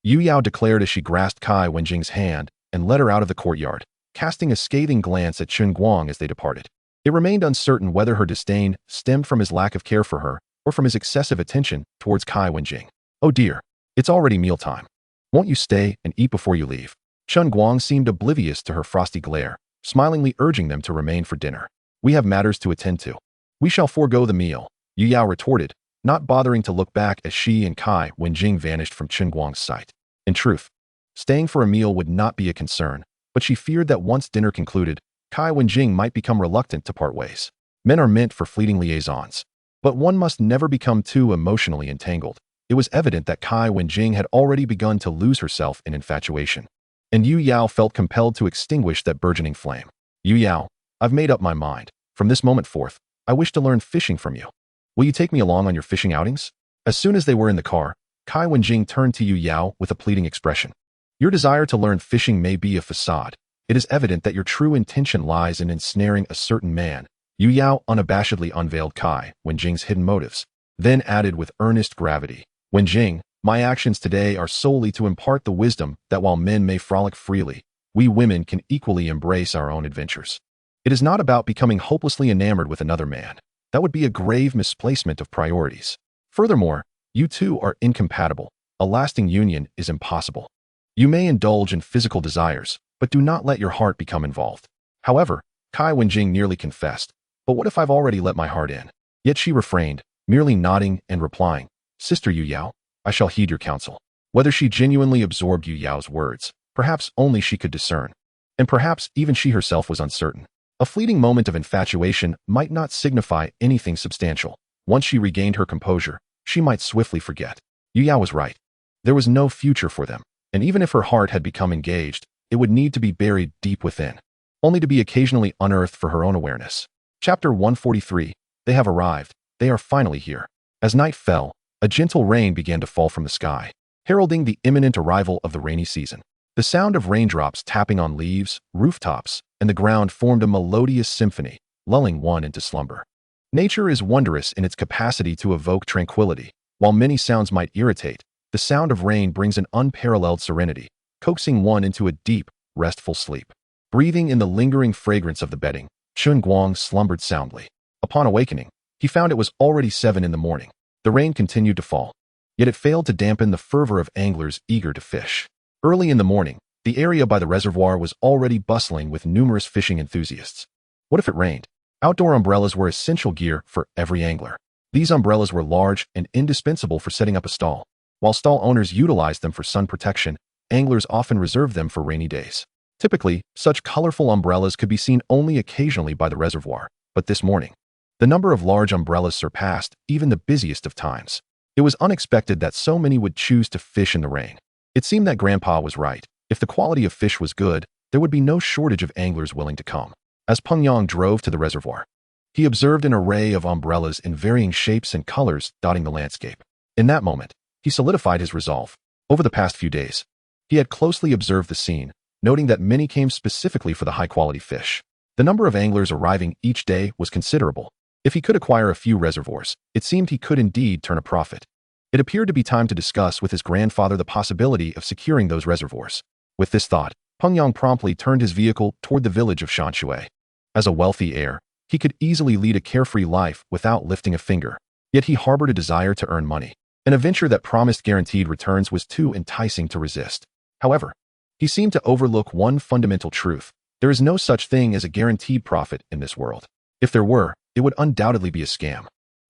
Yu Yao declared as she grasped Kai Wenjing's hand and led her out of the courtyard, casting a scathing glance at Chen Guang as they departed. It remained uncertain whether her disdain stemmed from his lack of care for her or from his excessive attention towards Kai Wenjing. Oh dear, it's already mealtime. Won't you stay and eat before you leave? Chen Guang seemed oblivious to her frosty glare, smilingly urging them to remain for dinner. We have matters to attend to. We shall forego the meal, Yu Yao retorted, not bothering to look back as she and Kai Wenjing vanished from Chen Guang's sight. In truth, staying for a meal would not be a concern, but she feared that once dinner concluded, Kai Wenjing might become reluctant to part ways. Men are meant for fleeting liaisons. But one must never become too emotionally entangled. It was evident that Kai Wenjing had already begun to lose herself in infatuation. And Yu Yao felt compelled to extinguish that burgeoning flame. Yu Yao, I've made up my mind. From this moment forth, I wish to learn fishing from you. Will you take me along on your fishing outings? As soon as they were in the car, Kai Wenjing turned to Yu Yao with a pleading expression. Your desire to learn fishing may be a facade. It is evident that your true intention lies in ensnaring a certain man. Yu Yao unabashedly unveiled Kai Wenjing's hidden motives, then added with earnest gravity, Wenjing, my actions today are solely to impart the wisdom that while men may frolic freely, we women can equally embrace our own adventures. It is not about becoming hopelessly enamored with another man. That would be a grave misplacement of priorities. Furthermore, you two are incompatible. A lasting union is impossible. You may indulge in physical desires, but do not let your heart become involved. However, Kai Wenjing nearly confessed, but what if I've already let my heart in? Yet she refrained, merely nodding and replying, Sister Yu Yao, I shall heed your counsel. Whether she genuinely absorbed Yu Yao's words, perhaps only she could discern. And perhaps even she herself was uncertain. A fleeting moment of infatuation might not signify anything substantial. Once she regained her composure, she might swiftly forget. Yu Yao was right. There was no future for them, and even if her heart had become engaged, it would need to be buried deep within, only to be occasionally unearthed for her own awareness. Chapter 143. They have arrived. They are finally here. As night fell, a gentle rain began to fall from the sky, heralding the imminent arrival of the rainy season. The sound of raindrops tapping on leaves, rooftops, and the ground formed a melodious symphony, lulling one into slumber. Nature is wondrous in its capacity to evoke tranquility. While many sounds might irritate, the sound of rain brings an unparalleled serenity, coaxing one into a deep, restful sleep. Breathing in the lingering fragrance of the bedding, Chen Guang slumbered soundly. Upon awakening, he found it was already 7 in the morning. The rain continued to fall, yet it failed to dampen the fervor of anglers eager to fish. Early in the morning, the area by the reservoir was already bustling with numerous fishing enthusiasts. What if it rained? Outdoor umbrellas were essential gear for every angler. These umbrellas were large and indispensable for setting up a stall. While stall owners utilized them for sun protection, anglers often reserved them for rainy days. Typically, such colorful umbrellas could be seen only occasionally by the reservoir, but this morning, the number of large umbrellas surpassed even the busiest of times. It was unexpected that so many would choose to fish in the rain. It seemed that Grandpa was right. If the quality of fish was good, there would be no shortage of anglers willing to come. As Peng Yang drove to the reservoir, he observed an array of umbrellas in varying shapes and colors dotting the landscape. In that moment, he solidified his resolve. Over the past few days, he had closely observed the scene, noting that many came specifically for the high-quality fish. The number of anglers arriving each day was considerable. If he could acquire a few reservoirs, it seemed he could indeed turn a profit. It appeared to be time to discuss with his grandfather the possibility of securing those reservoirs. With this thought, Peng Yang promptly turned his vehicle toward the village of Shanshui. As a wealthy heir, he could easily lead a carefree life without lifting a finger. Yet he harbored a desire to earn money. An adventure that promised guaranteed returns was too enticing to resist. However, he seemed to overlook one fundamental truth. There is no such thing as a guaranteed profit in this world. If there were, it would undoubtedly be a scam.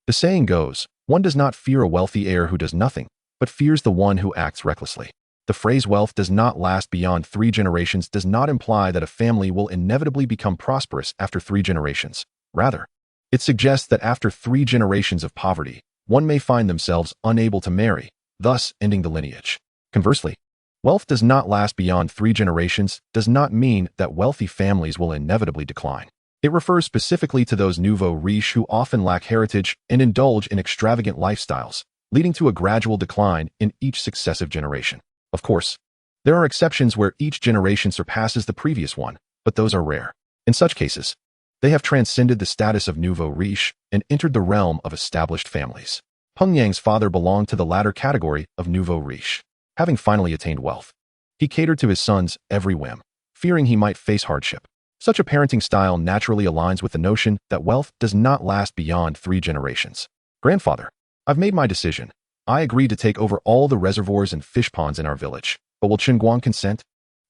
The saying goes, one does not fear a wealthy heir who does nothing, but fears the one who acts recklessly. The phrase wealth does not last beyond 3 generations does not imply that a family will inevitably become prosperous after 3 generations. Rather, it suggests that after 3 generations of poverty, one may find themselves unable to marry, thus ending the lineage. Conversely, wealth does not last beyond 3 generations does not mean that wealthy families will inevitably decline. It refers specifically to those nouveau riches who often lack heritage and indulge in extravagant lifestyles, leading to a gradual decline in each successive generation. Of course, there are exceptions where each generation surpasses the previous one, but those are rare. In such cases, they have transcended the status of nouveau riche and entered the realm of established families. Peng Yang's father belonged to the latter category of nouveau riche. Having finally attained wealth, he catered to his son's every whim, fearing he might face hardship. Such a parenting style naturally aligns with the notion that wealth does not last beyond 3 generations. Grandfather, I've made my decision. I agreed to take over all the reservoirs and fish ponds in our village, but will Chen Guang consent?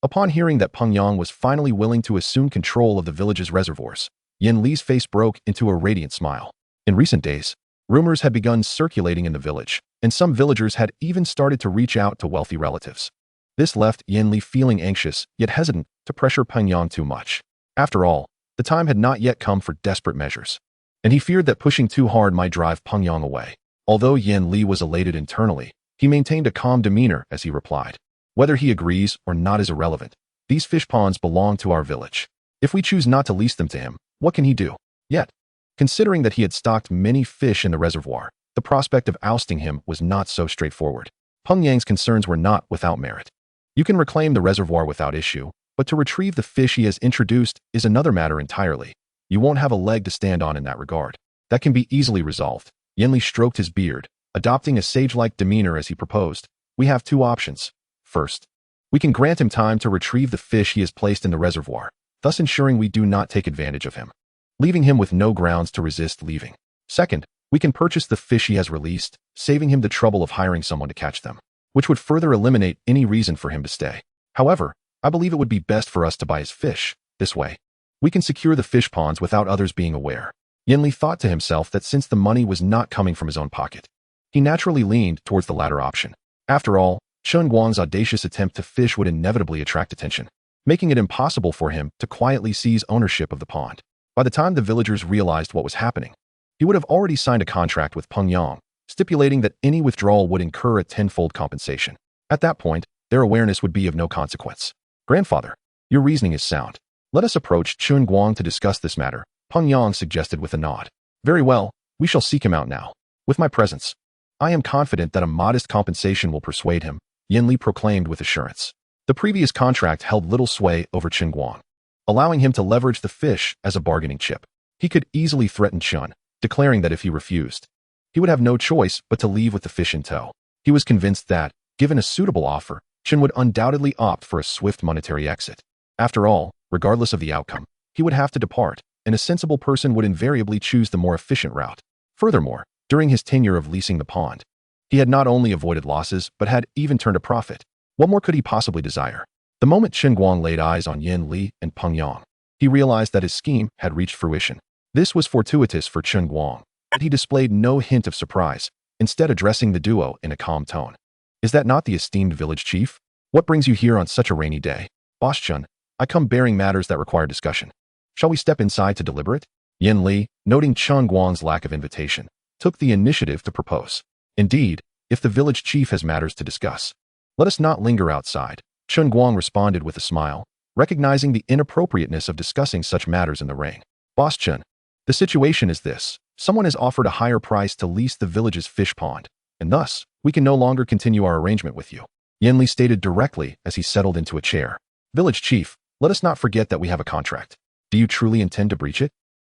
Upon hearing that Peng Yang was finally willing to assume control of the village's reservoirs, Yan Li's face broke into a radiant smile. In recent days, rumors had begun circulating in the village, and some villagers had even started to reach out to wealthy relatives. This left Yan Li feeling anxious, yet hesitant to pressure Peng Yang too much. After all, the time had not yet come for desperate measures. and he feared that pushing too hard might drive Peng Yang away. Although Yan Li was elated internally, he maintained a calm demeanor as he replied. Whether he agrees or not is irrelevant. These fish ponds belong to our village. If we choose not to lease them to him, what can he do? Yet, considering that he had stocked many fish in the reservoir, the prospect of ousting him was not so straightforward. Peng Yang's concerns were not without merit. You can reclaim the reservoir without issue, but to retrieve the fish he has introduced is another matter entirely. You won't have a leg to stand on in that regard. That can be easily resolved. Yan Li stroked his beard, adopting a sage-like demeanor as he proposed. We have two options. First, we can grant him time to retrieve the fish he has placed in the reservoir, thus ensuring we do not take advantage of him, leaving him with no grounds to resist leaving. Second, we can purchase the fish he has released, saving him the trouble of hiring someone to catch them, which would further eliminate any reason for him to stay. However, I believe it would be best for us to buy his fish. This way, we can secure the fish ponds without others being aware. Yan Li thought to himself that since the money was not coming from his own pocket, he naturally leaned towards the latter option. After all, Chen Guang's audacious attempt to fish would inevitably attract attention, making it impossible for him to quietly seize ownership of the pond. By the time the villagers realized what was happening, he would have already signed a contract with Peng Yang, stipulating that any withdrawal would incur a tenfold compensation. At that point, their awareness would be of no consequence. Grandfather, your reasoning is sound. Let us approach Chen Guang to discuss this matter, Peng Yang suggested with a nod. Very well, we shall seek him out now. With my presence, I am confident that a modest compensation will persuade him, Yan Li proclaimed with assurance. The previous contract held little sway over Chen Guang, allowing him to leverage the fish as a bargaining chip. He could easily threaten Chen, declaring that if he refused, he would have no choice but to leave with the fish in tow. He was convinced that, given a suitable offer, Chen would undoubtedly opt for a swift monetary exit. After all, regardless of the outcome, he would have to depart, and a sensible person would invariably choose the more efficient route. Furthermore, during his tenure of leasing the pond, he had not only avoided losses but had even turned a profit. What more could he possibly desire? The moment Chen Guang laid eyes on Yan Li and Peng Yang, he realized that his scheme had reached fruition. This was fortuitous for Chen Guang, but he displayed no hint of surprise, instead addressing the duo in a calm tone. Is that not the esteemed village chief? What brings you here on such a rainy day? Boss Chen, I come bearing matters that require discussion. Shall we step inside to deliberate? Yan Li, noting Chen Guang's lack of invitation, took the initiative to propose. Indeed, if the village chief has matters to discuss, let us not linger outside. Chen Guang responded with a smile, recognizing the inappropriateness of discussing such matters in the ring. Boss Chen, the situation is this. Someone has offered a higher price to lease the village's fish pond, and thus, we can no longer continue our arrangement with you. Yan Li stated directly as he settled into a chair. Village chief, let us not forget that we have a contract. Do you truly intend to breach it?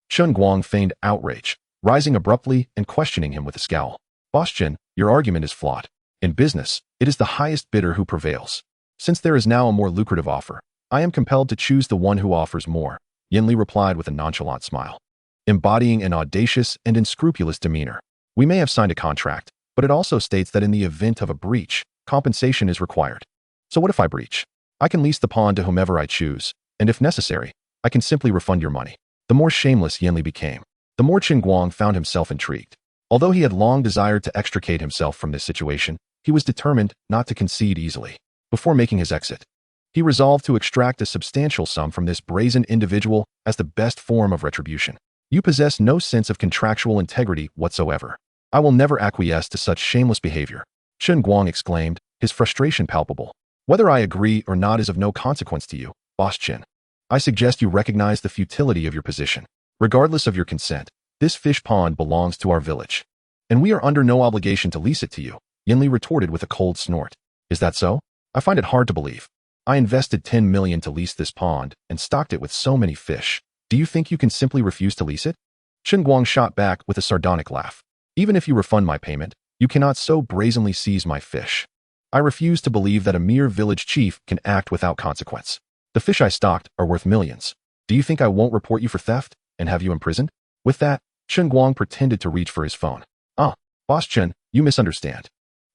Chen Guang feigned outrage, rising abruptly and questioning him with a scowl. Boss Chen, your argument is flawed. In business, it is the highest bidder who prevails. Since there is now a more lucrative offer, I am compelled to choose the one who offers more, Yan Li replied with a nonchalant smile, embodying an audacious and unscrupulous demeanor. We may have signed a contract, but it also states that in the event of a breach, compensation is required. So what if I breach? I can lease the pond to whomever I choose, and if necessary, I can simply refund your money. The more shameless Yan Li became, the more Chen Guang found himself intrigued. Although he had long desired to extricate himself from this situation, he was determined not to concede easily. Before making his exit, he resolved to extract a substantial sum from this brazen individual as the best form of retribution. You possess no sense of contractual integrity whatsoever. I will never acquiesce to such shameless behavior, Chen Guang exclaimed, his frustration palpable. Whether I agree or not is of no consequence to you, Boss Chen. I suggest you recognize the futility of your position. Regardless of your consent, this fish pond belongs to our village, and we are under no obligation to lease it to you, Yan Li retorted with a cold snort. Is that so? I find it hard to believe. I invested 10 million to lease this pond and stocked it with so many fish. Do you think you can simply refuse to lease it? Chen Guang shot back with a sardonic laugh. Even if you refund my payment, you cannot so brazenly seize my fish. I refuse to believe that a mere village chief can act without consequence. The fish I stocked are worth millions. Do you think I won't report you for theft and have you imprisoned? With that, Chen Guang pretended to reach for his phone. Boss Chen, you misunderstand.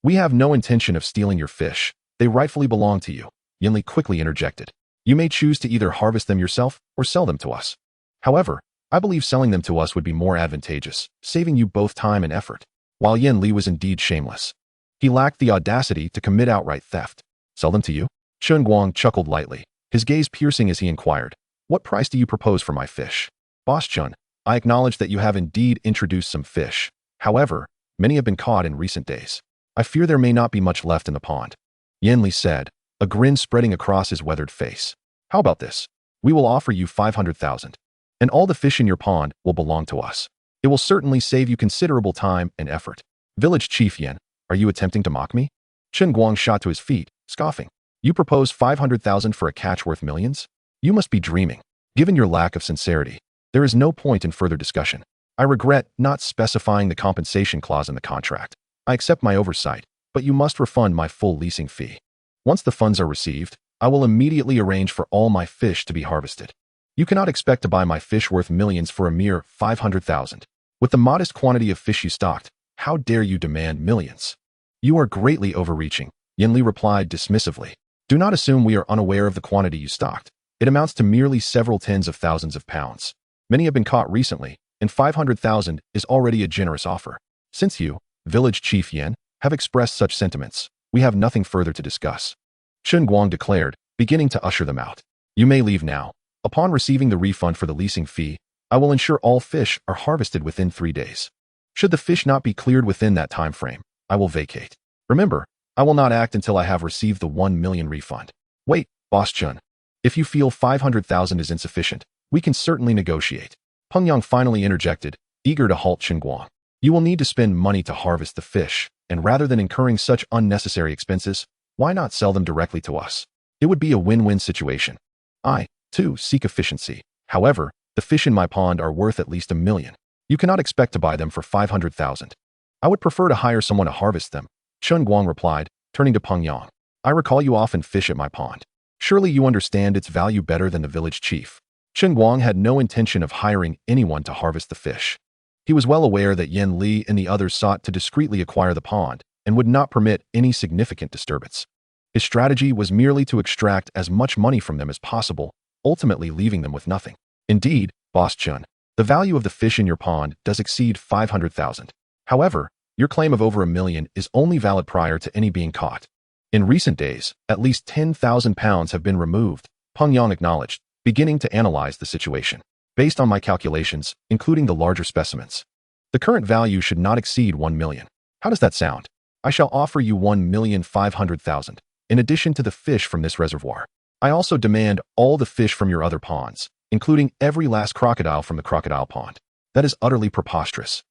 We have no intention of stealing your fish. They rightfully belong to you, Yan Li quickly interjected. You may choose to either harvest them yourself or sell them to us. However, I believe selling them to us would be more advantageous, saving you both time and effort. While Yan Li was indeed shameless, he lacked the audacity to commit outright theft. Sell them to you? Chen Guang chuckled lightly, his gaze piercing as he inquired, what price do you propose for my fish? Boss Chen, I acknowledge that you have indeed introduced some fish. However, many have been caught in recent days. I fear there may not be much left in the pond. Yan Li said, a grin spreading across his weathered face. How about this? We will offer you 500,000. And all the fish in your pond will belong to us. It will certainly save you considerable time and effort. Village Chief Yan, are you attempting to mock me? Chen Guang shot to his feet, scoffing. You propose 500,000 for a catch worth millions? You must be dreaming. Given your lack of sincerity, there is no point in further discussion. I regret not specifying the compensation clause in the contract. I accept my oversight, but you must refund my full leasing fee. Once the funds are received, I will immediately arrange for all my fish to be harvested. You cannot expect to buy my fish worth millions for a mere 500,000. With the modest quantity of fish you stocked, how dare you demand millions? You are greatly overreaching, Yan Li replied dismissively. Do not assume we are unaware of the quantity you stocked. It amounts to merely several tens of thousands of pounds. Many have been caught recently, and 500,000 is already a generous offer. Since you, Village Chief Yan, have expressed such sentiments, we have nothing further to discuss. Chen Guang declared, beginning to usher them out. You may leave now. Upon receiving the refund for the leasing fee, I will ensure all fish are harvested within 3 days. Should the fish not be cleared within that time frame, I will vacate. Remember, I will not act until I have received the 1 million refund. Wait, Boss Chen. If you feel 500,000 is insufficient, we can certainly negotiate. Peng Yang finally interjected, eager to halt Chen Guang. You will need to spend money to harvest the fish, and rather than incurring such unnecessary expenses, why not sell them directly to us? It would be a win-win situation. I, too, seek efficiency. However, the fish in my pond are worth at least 1 million. You cannot expect to buy them for 500,000. I would prefer to hire someone to harvest them, Chen Guang replied, turning to Peng Yang. I recall you often fish at my pond. Surely you understand its value better than the village chief. Chen Guang had no intention of hiring anyone to harvest the fish. He was well aware that Yan Li and the others sought to discreetly acquire the pond and would not permit any significant disturbance. His strategy was merely to extract as much money from them as possible, ultimately leaving them with nothing. Indeed, Boss Chen, the value of the fish in your pond does exceed 500,000. However, your claim of over 1 million is only valid prior to any being caught. In recent days, at least 10,000 pounds have been removed, Peng Yang acknowledged, beginning to analyze the situation. Based on my calculations, including the larger specimens, the current value should not exceed 1 million. How does that sound? I shall offer you 1,500,000, in addition to the fish from this reservoir. I also demand all the fish from your other ponds, including every last crocodile from the crocodile pond. That is utterly preposterous.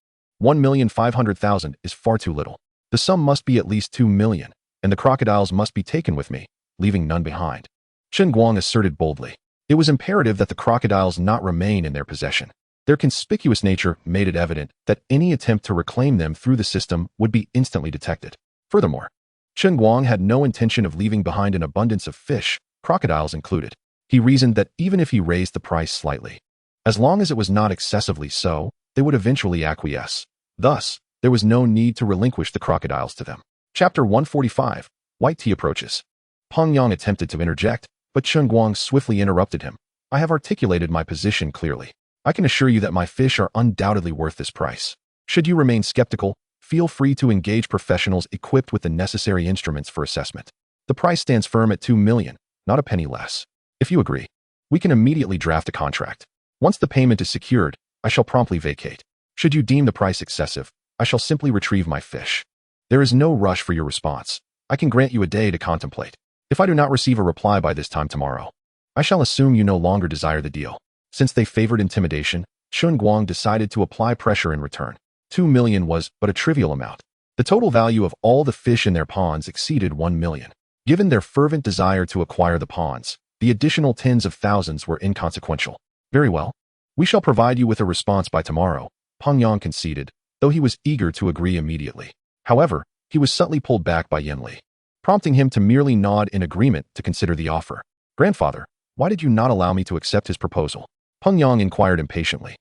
1,500,000 is far too little. The sum must be at least 2 million, and the crocodiles must be taken with me, leaving none behind. Chen Guang asserted boldly. It was imperative that the crocodiles not remain in their possession. Their conspicuous nature made it evident that any attempt to reclaim them through the system would be instantly detected. Furthermore, Chen Guang had no intention of leaving behind an abundance of fish, crocodiles included. He reasoned that even if he raised the price slightly, as long as it was not excessively so, they would eventually acquiesce. Thus, there was no need to relinquish the crocodiles to them. Chapter 145, White Tea Approaches. Peng Yang attempted to interject, but Chen Guang swiftly interrupted him. I have articulated my position clearly. I can assure you that my fish are undoubtedly worth this price. Should you remain skeptical, feel free to engage professionals equipped with the necessary instruments for assessment. The price stands firm at 2 million, not a penny less. If you agree, we can immediately draft a contract. Once the payment is secured, I shall promptly vacate. Should you deem the price excessive, I shall simply retrieve my fish. There is no rush for your response. I can grant you a day to contemplate. If I do not receive a reply by this time tomorrow, I shall assume you no longer desire the deal. Since they favored intimidation, Chen Guang decided to apply pressure in return. 2 million was but a trivial amount. The total value of all the fish in their ponds exceeded 1 million. Given their fervent desire to acquire the ponds, the additional tens of thousands were inconsequential. Very well. We shall provide you with a response by tomorrow, Peng Yang conceded, though he was eager to agree immediately. However, he was subtly pulled back by Yan Li, prompting him to merely nod in agreement to consider the offer. Grandfather, why did you not allow me to accept his proposal? Peng Yang inquired impatiently.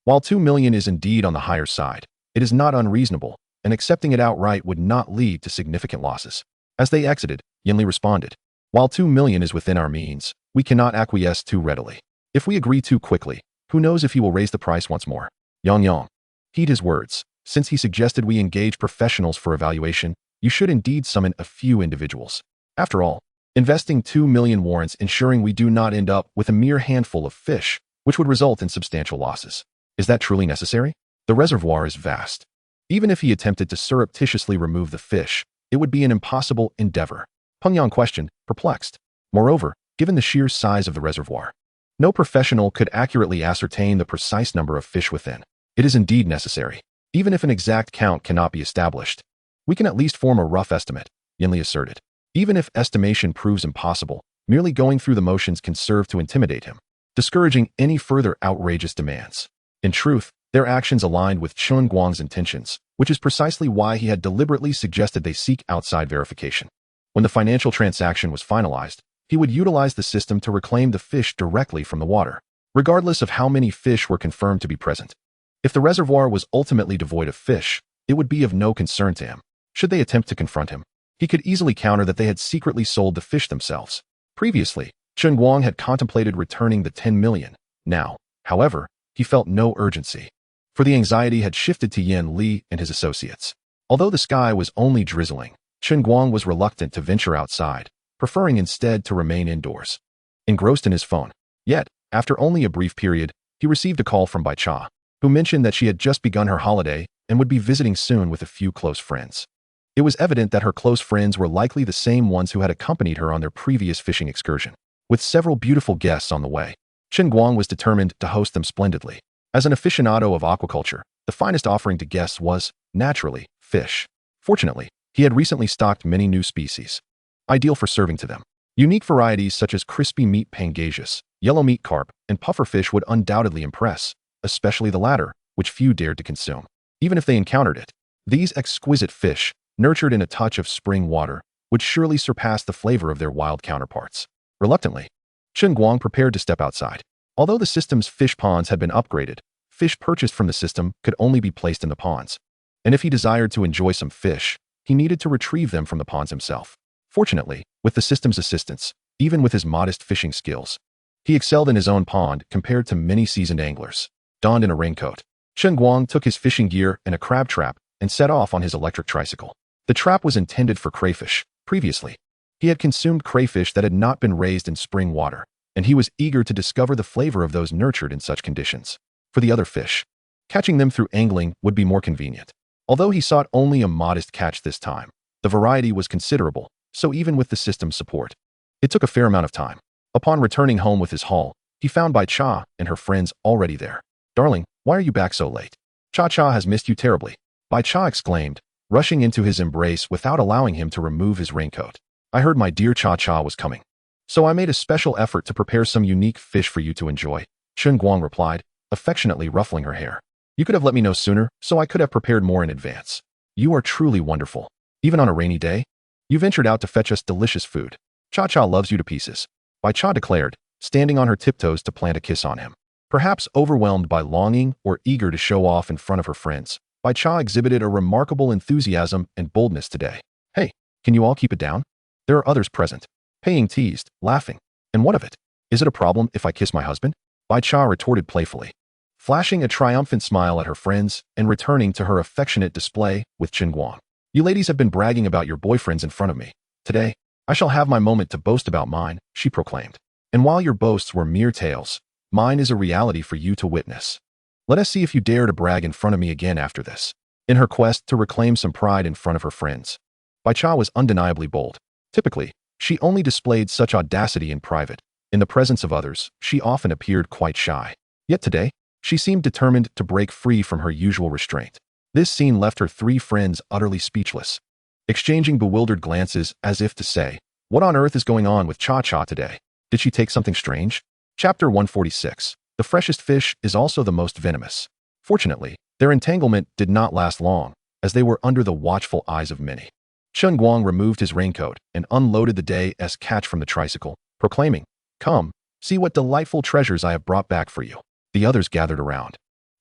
While 2 million is indeed on the higher side, it is not unreasonable, and accepting it outright would not lead to significant losses. As they exited, Yan Li responded, while 2 million is within our means, we cannot acquiesce too readily. If we agree too quickly, who knows if he will raise the price once more. Yang, heed his words. Since he suggested we engage professionals for evaluation, you should indeed summon a few individuals. After all, investing 2 million warrants ensuring we do not end up with a mere handful of fish, which would result in substantial losses. Is that truly necessary? The reservoir is vast. Even if he attempted to surreptitiously remove the fish, it would be an impossible endeavor. Peng Yang questioned, perplexed. Moreover, given the sheer size of the reservoir, no professional could accurately ascertain the precise number of fish within. It is indeed necessary. Even if an exact count cannot be established, we can at least form a rough estimate, Yinli asserted. Even if estimation proves impossible, merely going through the motions can serve to intimidate him, discouraging any further outrageous demands. In truth, their actions aligned with Chen Guang's intentions, which is precisely why he had deliberately suggested they seek outside verification. When the financial transaction was finalized, he would utilize the system to reclaim the fish directly from the water, regardless of how many fish were confirmed to be present. If the reservoir was ultimately devoid of fish, it would be of no concern to him. Should they attempt to confront him, he could easily counter that they had secretly sold the fish themselves. Previously, Chen Guang had contemplated returning the 10 million. Now, however, he felt no urgency, for the anxiety had shifted to Yan Li and his associates. Although the sky was only drizzling, Chen Guang was reluctant to venture outside, preferring instead to remain indoors, engrossed in his phone. Yet, after only a brief period, he received a call from Bai Cha, who mentioned that she had just begun her holiday and would be visiting soon with a few close friends. It was evident that her close friends were likely the same ones who had accompanied her on their previous fishing excursion. With several beautiful guests on the way, Chen Guang was determined to host them splendidly. As an aficionado of aquaculture, the finest offering to guests was, naturally, fish. Fortunately, he had recently stocked many new species, ideal for serving to them. Unique varieties such as crispy meat pangasius, yellow meat carp, and pufferfish would undoubtedly impress, especially the latter, which few dared to consume, even if they encountered it. These exquisite fish, nurtured in a touch of spring water, would surely surpass the flavor of their wild counterparts. Reluctantly, Chen Guang prepared to step outside. Although the system's fish ponds had been upgraded, fish purchased from the system could only be placed in the ponds. And if he desired to enjoy some fish, he needed to retrieve them from the ponds himself. Fortunately, with the system's assistance, even with his modest fishing skills, he excelled in his own pond compared to many seasoned anglers. Donned in a raincoat, Chen Guang took his fishing gear and a crab trap and set off on his electric tricycle. The trap was intended for crayfish. Previously, he had consumed crayfish that had not been raised in spring water, and he was eager to discover the flavor of those nurtured in such conditions. For the other fish, catching them through angling would be more convenient. Although he sought only a modest catch this time, the variety was considerable, so even with the system's support, it took a fair amount of time. Upon returning home with his haul, he found Bai Cha and her friends already there. Darling, why are you back so late? Cha-Cha has missed you terribly, Bai Cha exclaimed, rushing into his embrace without allowing him to remove his raincoat. I heard my dear Cha-Cha was coming, so I made a special effort to prepare some unique fish for you to enjoy, Chen Guang replied, affectionately ruffling her hair. You could have let me know sooner, so I could have prepared more in advance. You are truly wonderful. Even on a rainy day, you ventured out to fetch us delicious food. Cha-Cha loves you to pieces, Bai Cha declared, standing on her tiptoes to plant a kiss on him. Perhaps overwhelmed by longing or eager to show off in front of her friends, Bai Cha exhibited a remarkable enthusiasm and boldness today. Hey, can you all keep it down? There are others present. Pei Ying teased, laughing. And what of it? Is it a problem if I kiss my husband? Bai Cha retorted playfully, flashing a triumphant smile at her friends and returning to her affectionate display with Chen Guang. You ladies have been bragging about your boyfriends in front of me. Today, I shall have my moment to boast about mine, she proclaimed. And while your boasts were mere tales, mine is a reality for you to witness. Let us see if you dare to brag in front of me again after this. In her quest to reclaim some pride in front of her friends, Bai Cha was undeniably bold. Typically, she only displayed such audacity in private. In the presence of others, she often appeared quite shy. Yet today, she seemed determined to break free from her usual restraint. This scene left her three friends utterly speechless, exchanging bewildered glances as if to say, what on earth is going on with Cha-Cha today? Did she take something strange? Chapter 146. The freshest fish is also the most venomous. Fortunately, their entanglement did not last long, as they were under the watchful eyes of many. Chen Guang removed his raincoat and unloaded the day's catch from the tricycle, proclaiming, Come, see what delightful treasures I have brought back for you. The others gathered around,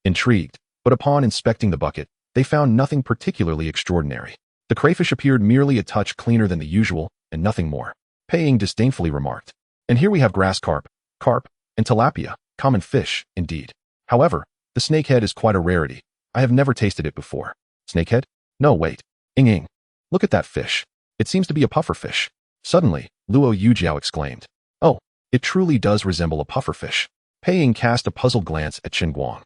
intrigued, but upon inspecting the bucket, they found nothing particularly extraordinary. The crayfish appeared merely a touch cleaner than the usual, and nothing more. Pei Ying disdainfully remarked. And here we have grass carp, and tilapia, common fish, indeed. However, the snakehead is quite a rarity. I have never tasted it before. Snakehead? No, wait. Ing. Look at that fish. It seems to be a pufferfish. Suddenly, Luo Yujiao exclaimed. Oh, it truly does resemble a pufferfish. Pei Ying cast a puzzled glance at Chen Guang.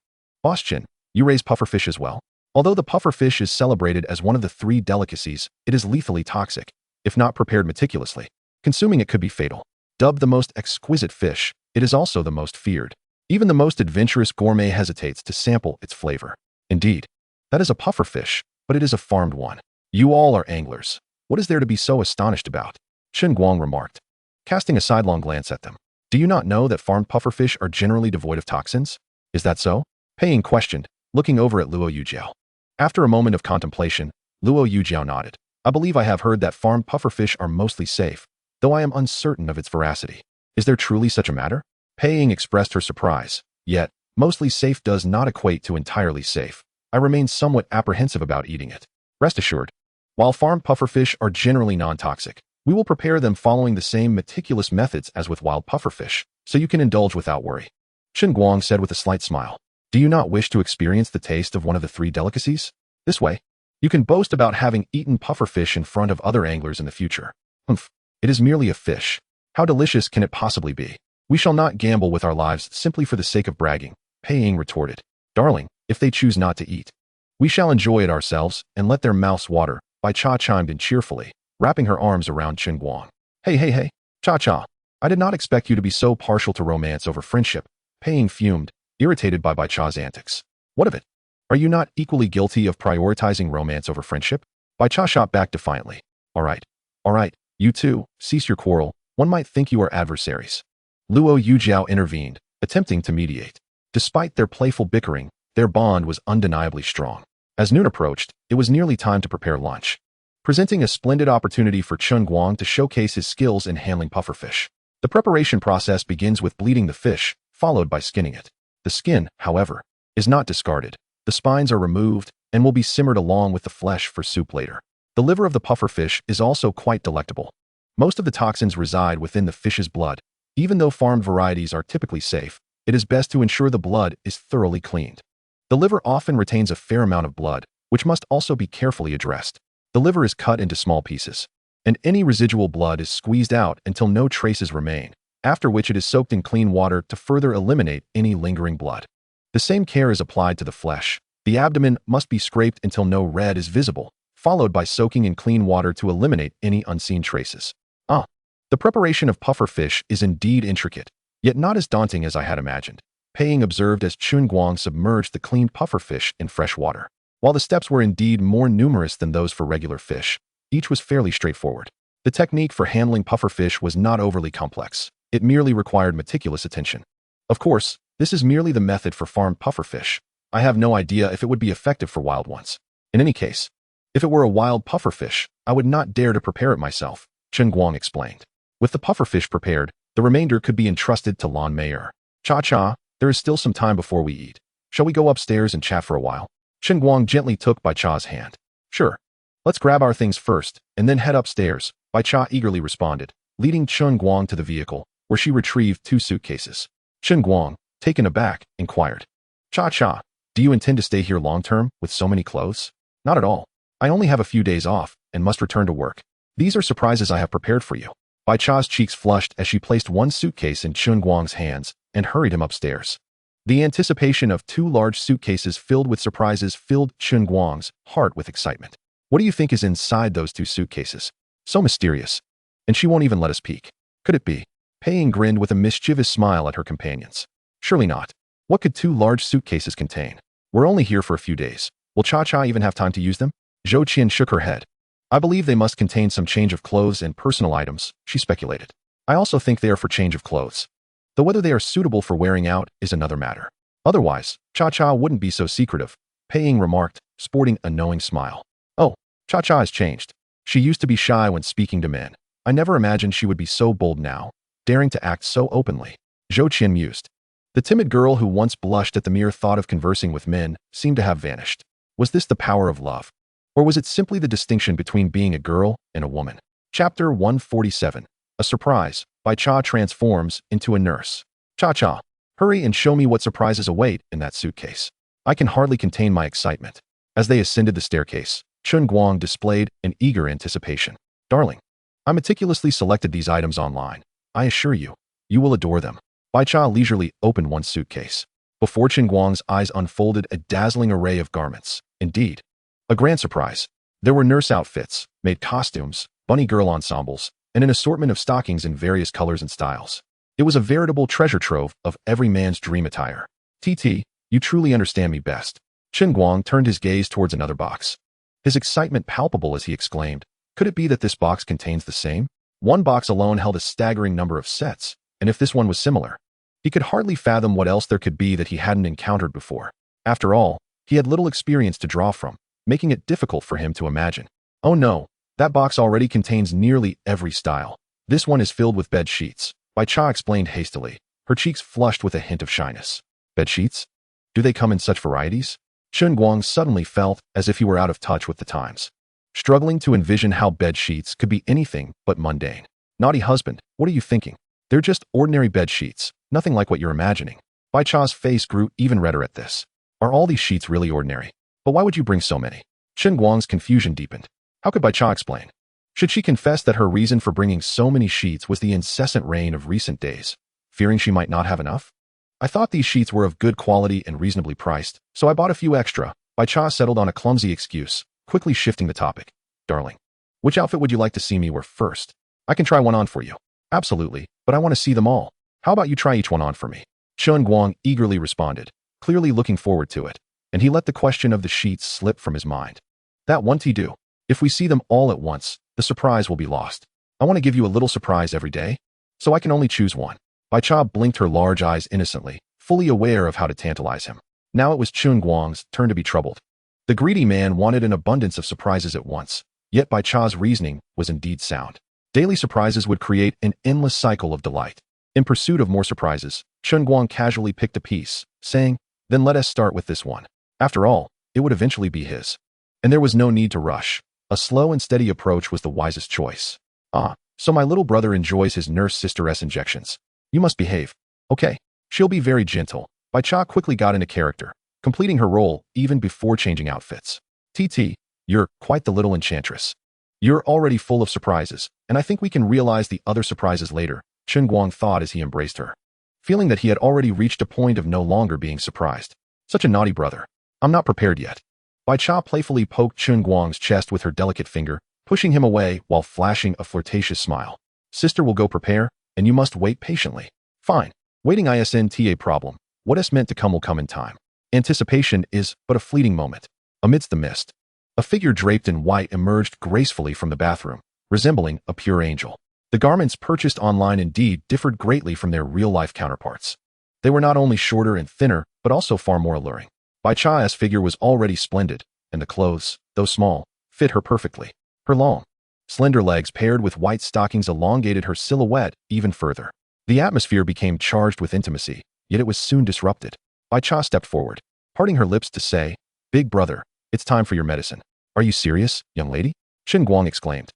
Boss Chen, you raise pufferfish as well? Although the pufferfish is celebrated as one of the 3 delicacies, it is lethally toxic, if not prepared meticulously. Consuming it could be fatal. Dubbed the most exquisite fish, it is also the most feared. Even the most adventurous gourmet hesitates to sample its flavor. Indeed, that is a pufferfish, but it is a farmed one. You all are anglers. What is there to be so astonished about? Chen Guang remarked, casting a sidelong glance at them. Do you not know that farmed pufferfish are generally devoid of toxins? Is that so? Pei questioned, looking over at Luo Yujiao. After a moment of contemplation, Luo Yujiao nodded. I believe I have heard that farmed pufferfish are mostly safe, though I am uncertain of its veracity. Is there truly such a matter? Pei expressed her surprise. Yet, mostly safe does not equate to entirely safe. I remain somewhat apprehensive about eating it. Rest assured, while farmed pufferfish are generally non-toxic, we will prepare them following the same meticulous methods as with wild pufferfish, so you can indulge without worry. Chen Guang said with a slight smile. Do you not wish to experience the taste of one of the 3 delicacies? This way, you can boast about having eaten pufferfish in front of other anglers in the future. Humph, it is merely a fish. How delicious can it possibly be? We shall not gamble with our lives simply for the sake of bragging, Pei retorted. Darling, if they choose not to eat, we shall enjoy it ourselves and let their mouths water, Bai Cha chimed in cheerfully, wrapping her arms around Chen Guang. Hey, Cha-Cha, I did not expect you to be so partial to romance over friendship. Pei fumed, irritated by Bai Cha's antics. What of it? Are you not equally guilty of prioritizing romance over friendship? Bai Cha shot back defiantly. All right, you two, cease your quarrel. One might think you are adversaries. Luo Yujiao intervened, attempting to mediate. Despite their playful bickering, their bond was undeniably strong. As noon approached, it was nearly time to prepare lunch, presenting a splendid opportunity for Chen Guang to showcase his skills in handling pufferfish. The preparation process begins with bleeding the fish, followed by skinning it. The skin, however, is not discarded. The spines are removed and will be simmered along with the flesh for soup later. The liver of the pufferfish is also quite delectable. Most of the toxins reside within the fish's blood. Even though farmed varieties are typically safe, it is best to ensure the blood is thoroughly cleaned. The liver often retains a fair amount of blood, which must also be carefully addressed. The liver is cut into small pieces, and any residual blood is squeezed out until no traces remain, after which it is soaked in clean water to further eliminate any lingering blood. The same care is applied to the flesh. The abdomen must be scraped until no red is visible, followed by soaking in clean water to eliminate any unseen traces. The preparation of pufferfish is indeed intricate, yet not as daunting as I had imagined. Pei observed as Chen Guang submerged the cleaned pufferfish in fresh water. While the steps were indeed more numerous than those for regular fish, each was fairly straightforward. The technique for handling pufferfish was not overly complex. It merely required meticulous attention. Of course, this is merely the method for farmed pufferfish. I have no idea if it would be effective for wild ones. In any case, if it were a wild pufferfish, I would not dare to prepare it myself, Chen Guang explained. With the pufferfish prepared, the remainder could be entrusted to Lan Meier. Cha-Cha, there is still some time before we eat. Shall we go upstairs and chat for a while? Chen Guang gently took Bai Cha's hand. Sure. Let's grab our things first, and then head upstairs, Bai Cha eagerly responded, leading Chen Guang to the vehicle, where she retrieved 2 suitcases. Chen Guang, taken aback, inquired. Cha-Cha, do you intend to stay here long-term with so many clothes? Not at all. I only have a few days off and must return to work. These are surprises I have prepared for you. Bai Cha's cheeks flushed as she placed 1 suitcase in Chen Guang's hands and hurried him upstairs. The anticipation of 2 large suitcases filled with surprises filled Chen Guang's heart with excitement. What do you think is inside those 2 suitcases? So mysterious. And she won't even let us peek. Could it be? Pei grinned with a mischievous smile at her companions. Surely not. What could 2 large suitcases contain? We're only here for a few days. Will Cha-Cha even have time to use them? Zhou Qian shook her head. I believe they must contain some change of clothes and personal items, she speculated. I also think they are for change of clothes. Though whether they are suitable for wearing out is another matter. Otherwise, Cha-Cha wouldn't be so secretive, Pei remarked, sporting a knowing smile. Oh, Cha-Cha has changed. She used to be shy when speaking to men. I never imagined she would be so bold now, daring to act so openly. Zhou Qian mused. The timid girl who once blushed at the mere thought of conversing with men seemed to have vanished. Was this the power of love? Or was it simply the distinction between being a girl and a woman? Chapter 147. A surprise. Bai Cha transforms into a nurse. Cha-Cha, hurry and show me what surprises await in that suitcase. I can hardly contain my excitement. As they ascended the staircase, Chen Guang displayed an eager anticipation. Darling, I meticulously selected these items online. I assure you, you will adore them. Bai Cha leisurely opened 1 suitcase. Before Chen Guang's eyes unfolded a dazzling array of garments. Indeed, a grand surprise. There were nurse outfits, maid costumes, bunny girl ensembles, and an assortment of stockings in various colors and styles. It was a veritable treasure trove of every man's dream attire. TT, you truly understand me best. Chen Guang turned his gaze towards another box. His excitement palpable as he exclaimed, could it be that this box contains the same? One box alone held a staggering number of sets, and if this one was similar, he could hardly fathom what else there could be that he hadn't encountered before. After all, he had little experience to draw from, making it difficult for him to imagine. Oh no, that box already contains nearly every style. This one is filled with bed sheets, Bai Cha explained hastily, her cheeks flushed with a hint of shyness. Bed sheets? Do they come in such varieties? Chen Guang suddenly felt as if he were out of touch with the times, struggling to envision how bed sheets could be anything but mundane. Naughty husband, what are you thinking? They're just ordinary bed sheets, nothing like what you're imagining. Bai Cha's face grew even redder at this. Are all these sheets really ordinary? But why would you bring so many? Chen Guang's confusion deepened. How could Bai Cha explain? Should she confess that her reason for bringing so many sheets was the incessant rain of recent days, fearing she might not have enough? I thought these sheets were of good quality and reasonably priced, so I bought a few extra. Bai Cha settled on a clumsy excuse, quickly shifting the topic. Darling, which outfit would you like to see me wear first? I can try one on for you. Absolutely, but I want to see them all. How about you try each one on for me? Chen Guang eagerly responded, clearly looking forward to it, and he let the question of the sheets slip from his mind. That won't he do? If we see them all at once, the surprise will be lost. I want to give you a little surprise every day, so I can only choose one. Bai Cha blinked her large eyes innocently, fully aware of how to tantalize him. Now it was Chen Guang's turn to be troubled. The greedy man wanted an abundance of surprises at once, yet Bai Cha's reasoning was indeed sound. Daily surprises would create an endless cycle of delight. In pursuit of more surprises, Chen Guang casually picked a piece, saying, then let us start with this one. After all, it would eventually be his. And there was no need to rush. A slow and steady approach was the wisest choice. Ah, so my little brother enjoys his nurse sister's injections. You must behave. Okay, she'll be very gentle. Bai Cha quickly got into character, completing her role even before changing outfits. TT, you're quite the little enchantress. You're already full of surprises, and I think we can realize the other surprises later, Chen Guang thought as he embraced her, feeling that he had already reached a point of no longer being surprised. Such a naughty brother. I'm not prepared yet. Bai Cha playfully poked Chen Guang's chest with her delicate finger, pushing him away while flashing a flirtatious smile. Sister will go prepare, and you must wait patiently. Fine. Waiting isn't a problem. What is meant to come will come in time. Anticipation is but a fleeting moment. Amidst the mist, a figure draped in white emerged gracefully from the bathroom, resembling a pure angel. The garments purchased online indeed differed greatly from their real-life counterparts. They were not only shorter and thinner, but also far more alluring. Bai Cha's figure was already splendid, and the clothes, though small, fit her perfectly. Her long, slender legs paired with white stockings elongated her silhouette even further. The atmosphere became charged with intimacy, yet it was soon disrupted. Bai Cha stepped forward, parting her lips to say, Big brother, it's time for your medicine. Are you serious, young lady? Chen Guang exclaimed.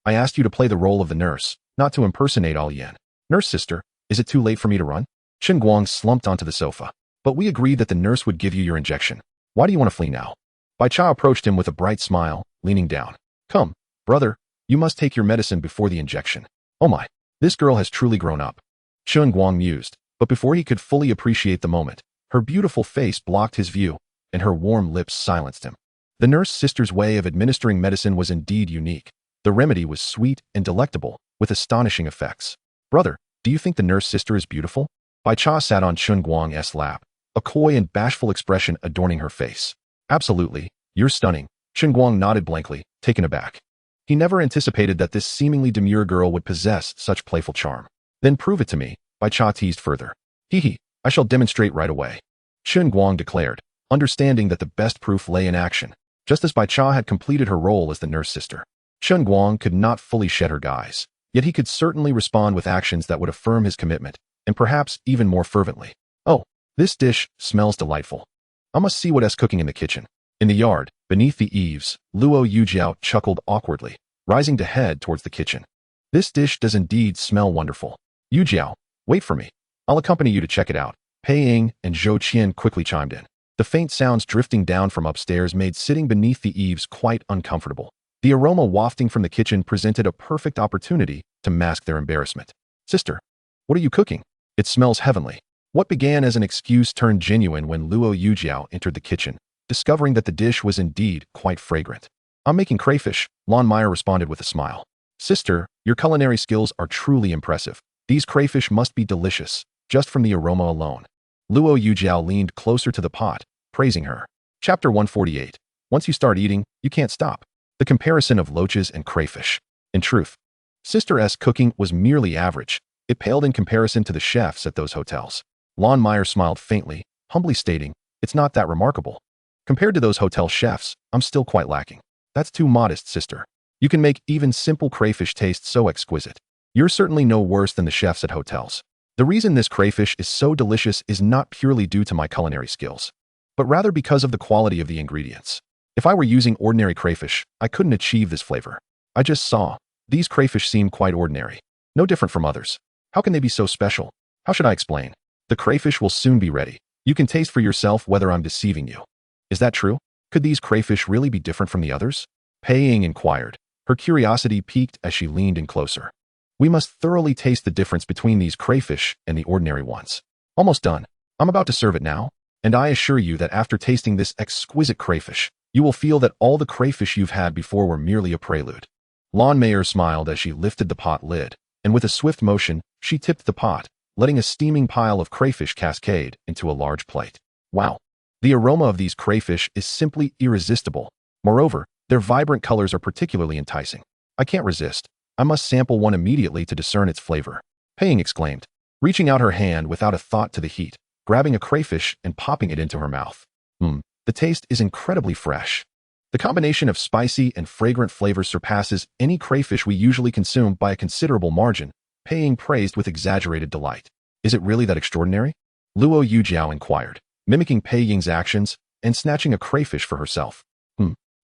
I asked you to play the role of the nurse, not to impersonate All Yan. Nurse sister, is it too late for me to run? Chen Guang slumped onto the sofa. But we agreed that the nurse would give you your injection. Why do you want to flee now? Bai Cha approached him with a bright smile, leaning down. Come, brother, you must take your medicine before the injection. Oh my, this girl has truly grown up. Chen Guang mused, but before he could fully appreciate the moment, her beautiful face blocked his view, and her warm lips silenced him. The nurse sister's way of administering medicine was indeed unique. The remedy was sweet and delectable, with astonishing effects. Brother, do you think the nurse sister is beautiful? Bai Cha sat on Chen Guang's lap, a coy and bashful expression adorning her face. Absolutely, you're stunning. Chen Guang nodded blankly, taken aback. He never anticipated that this seemingly demure girl would possess such playful charm. Then prove it to me, Bai Cha teased further. Hee, I shall demonstrate right away. Chen Guang declared, understanding that the best proof lay in action, just as Bai Cha had completed her role as the nurse sister. Chen Guang could not fully shed her guise, yet he could certainly respond with actions that would affirm his commitment, and perhaps even more fervently. Oh, this dish smells delightful. I must see what is cooking in the kitchen. In the yard, beneath the eaves, Luo Yujiao chuckled awkwardly, rising to head towards the kitchen. This dish does indeed smell wonderful. Yujiao, wait for me. I'll accompany you to check it out. Pei Ying and Zhou Qian quickly chimed in. The faint sounds drifting down from upstairs made sitting beneath the eaves quite uncomfortable. The aroma wafting from the kitchen presented a perfect opportunity to mask their embarrassment. Sister, what are you cooking? It smells heavenly. What began as an excuse turned genuine when Luo Yujiao entered the kitchen, discovering that the dish was indeed quite fragrant. I'm making crayfish, Lon Meyer responded with a smile. Sister, your culinary skills are truly impressive. These crayfish must be delicious, just from the aroma alone. Luo Yujiao leaned closer to the pot, praising her. Chapter 148. Once you start eating, you can't stop. The comparison of loaches and crayfish. In truth, Sister S cooking was merely average. It paled in comparison to the chefs at those hotels. Lon Meyer smiled faintly, humbly stating, it's not that remarkable. Compared to those hotel chefs, I'm still quite lacking. That's too modest, sister. You can make even simple crayfish taste so exquisite. You're certainly no worse than the chefs at hotels. The reason this crayfish is so delicious is not purely due to my culinary skills, but rather because of the quality of the ingredients. If I were using ordinary crayfish, I couldn't achieve this flavor. I just saw. These crayfish seem quite ordinary. No different from others. How can they be so special? How should I explain? The crayfish will soon be ready. You can taste for yourself whether I'm deceiving you. Is that true? Could these crayfish really be different from the others? Pei Ying inquired. Her curiosity piqued as she leaned in closer. We must thoroughly taste the difference between these crayfish and the ordinary ones. Almost done. I'm about to serve it now, and I assure you that after tasting this exquisite crayfish, you will feel that all the crayfish you've had before were merely a prelude. Lon Meyer smiled as she lifted the pot lid, and with a swift motion, she tipped the pot, letting a steaming pile of crayfish cascade into a large plate. Wow! The aroma of these crayfish is simply irresistible. Moreover, their vibrant colors are particularly enticing. I can't resist. I must sample one immediately to discern its flavor. Pei Ying exclaimed, reaching out her hand without a thought to the heat, grabbing a crayfish and popping it into her mouth. The taste is incredibly fresh. The combination of spicy and fragrant flavors surpasses any crayfish we usually consume by a considerable margin, Pei Ying praised with exaggerated delight. Is it really that extraordinary? Luo Yujiao inquired, mimicking Pei Ying's actions and snatching a crayfish for herself.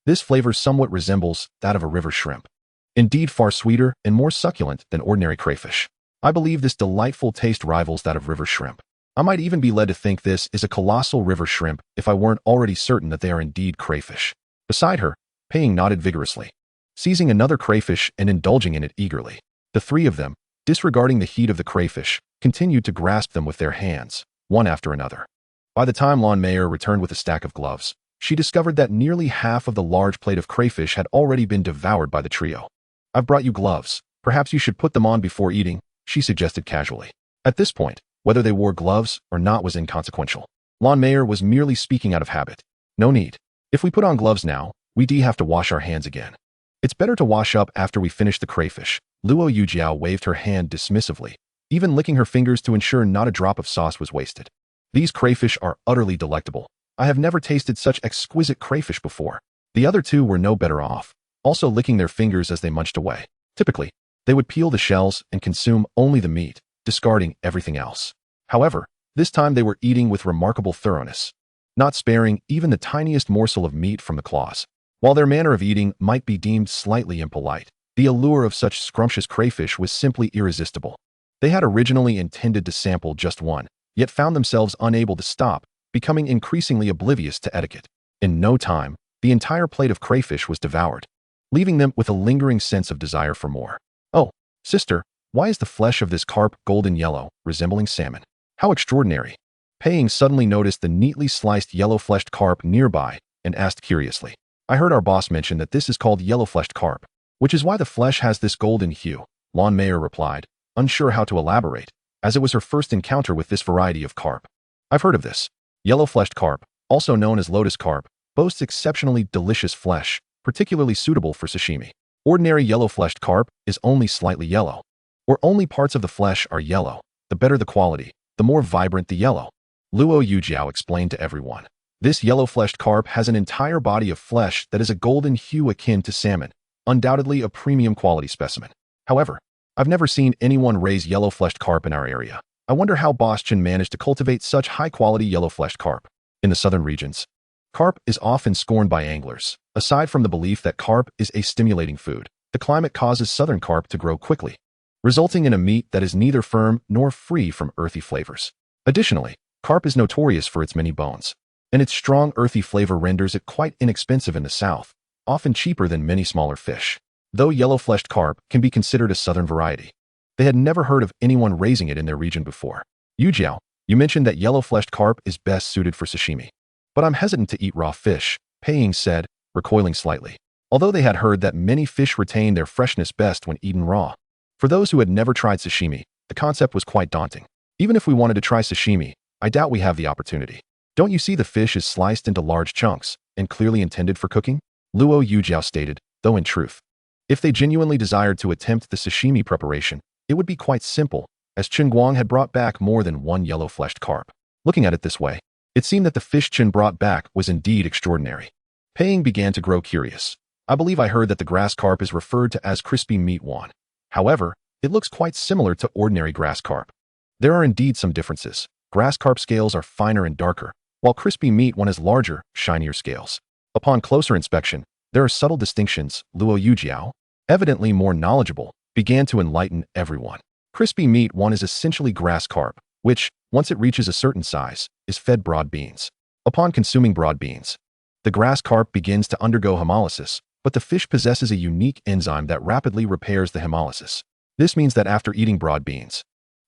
This flavor somewhat resembles that of a river shrimp. Indeed far sweeter and more succulent than ordinary crayfish. I believe this delightful taste rivals that of river shrimp. I might even be led to think this is a colossal river shrimp if I weren't already certain that they are indeed crayfish. Beside her, Pei Ying nodded vigorously, seizing another crayfish and indulging in it eagerly. The three of them, disregarding the heat of the crayfish, continued to grasp them with their hands, one after another. By the time Lon Meyer returned with a stack of gloves, she discovered that nearly half of the large plate of crayfish had already been devoured by the trio. I've brought you gloves. Perhaps you should put them on before eating, she suggested casually. At this point, whether they wore gloves or not was inconsequential. Lon Meyer was merely speaking out of habit. No need. If we put on gloves now, we have to wash our hands again. It's better to wash up after we finish the crayfish. Luo Yujiao waved her hand dismissively, even licking her fingers to ensure not a drop of sauce was wasted. These crayfish are utterly delectable. I have never tasted such exquisite crayfish before. The other two were no better off, also licking their fingers as they munched away. Typically, they would peel the shells and consume only the meat, discarding everything else. However, this time they were eating with remarkable thoroughness, not sparing even the tiniest morsel of meat from the claws. While their manner of eating might be deemed slightly impolite, the allure of such scrumptious crayfish was simply irresistible. They had originally intended to sample just one, yet found themselves unable to stop, becoming increasingly oblivious to etiquette. In no time, the entire plate of crayfish was devoured, leaving them with a lingering sense of desire for more. Oh, sister, why is the flesh of this carp golden yellow, resembling salmon? How extraordinary! Pei Ying suddenly noticed the neatly sliced yellow-fleshed carp nearby and asked curiously. I heard our boss mention that this is called yellow-fleshed carp, which is why the flesh has this golden hue, Lon Meyer replied, unsure how to elaborate, as it was her first encounter with this variety of carp. I've heard of this. Yellow-fleshed carp, also known as lotus carp, boasts exceptionally delicious flesh, particularly suitable for sashimi. Ordinary yellow-fleshed carp is only slightly yellow, or only parts of the flesh are yellow. The better the quality, the more vibrant the yellow. Luo Yujiao explained to everyone. This yellow-fleshed carp has an entire body of flesh that is a golden hue akin to salmon, undoubtedly a premium quality specimen. However, I've never seen anyone raise yellow-fleshed carp in our area. I wonder how Boss Chen managed to cultivate such high-quality yellow-fleshed carp. In the southern regions, carp is often scorned by anglers. Aside from the belief that carp is a stimulating food, the climate causes southern carp to grow quickly, resulting in a meat that is neither firm nor free from earthy flavors. Additionally, carp is notorious for its many bones, and its strong earthy flavor renders it quite inexpensive in the south, often cheaper than many smaller fish. Though yellow-fleshed carp can be considered a southern variety, they had never heard of anyone raising it in their region before. Yujiao, You mentioned that yellow-fleshed carp is best suited for sashimi. But I'm hesitant to eat raw fish, Pei said, recoiling slightly. Although they had heard that many fish retain their freshness best when eaten raw. For those who had never tried sashimi, the concept was quite daunting. Even if we wanted to try sashimi, I doubt we have the opportunity. Don't you see the fish is sliced into large chunks and clearly intended for cooking? Luo Yujiao stated, though in truth. If they genuinely desired to attempt the sashimi preparation, it would be quite simple, as Chen Guang had brought back more than one yellow-fleshed carp. Looking at it this way, it seemed that the fish Chen brought back was indeed extraordinary. Pei began to grow curious. I believe I heard that the grass carp is referred to as crispy meat yuan. However, it looks quite similar to ordinary grass carp. There are indeed some differences. Grass carp scales are finer and darker, while crispy meat yuan has larger, shinier scales. Upon closer inspection, there are subtle distinctions. Luo Yujiao, evidently more knowledgeable, began to enlighten everyone. Crispy meat yuan is essentially grass carp, which, once it reaches a certain size, is fed broad beans. Upon consuming broad beans, the grass carp begins to undergo hemolysis, but the fish possesses a unique enzyme that rapidly repairs the hemolysis. This means that after eating broad beans,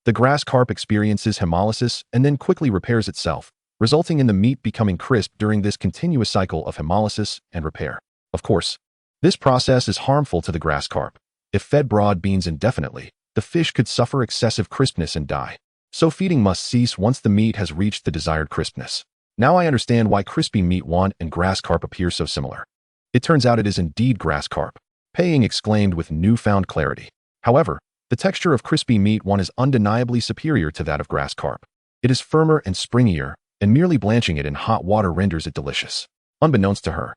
the grass carp experiences hemolysis and then quickly repairs itself, resulting in the meat becoming crisp during this continuous cycle of hemolysis and repair. Of course, this process is harmful to the grass carp. If fed broad beans indefinitely, the fish could suffer excessive crispness and die. So feeding must cease once the meat has reached the desired crispness. Now I understand why crispy meat yuan and grass carp appear so similar. It turns out it is indeed grass carp, Pei exclaimed with newfound clarity. However, the texture of crispy meat yuan is undeniably superior to that of grass carp. It is firmer and springier, and merely blanching it in hot water renders it delicious. Unbeknownst to her,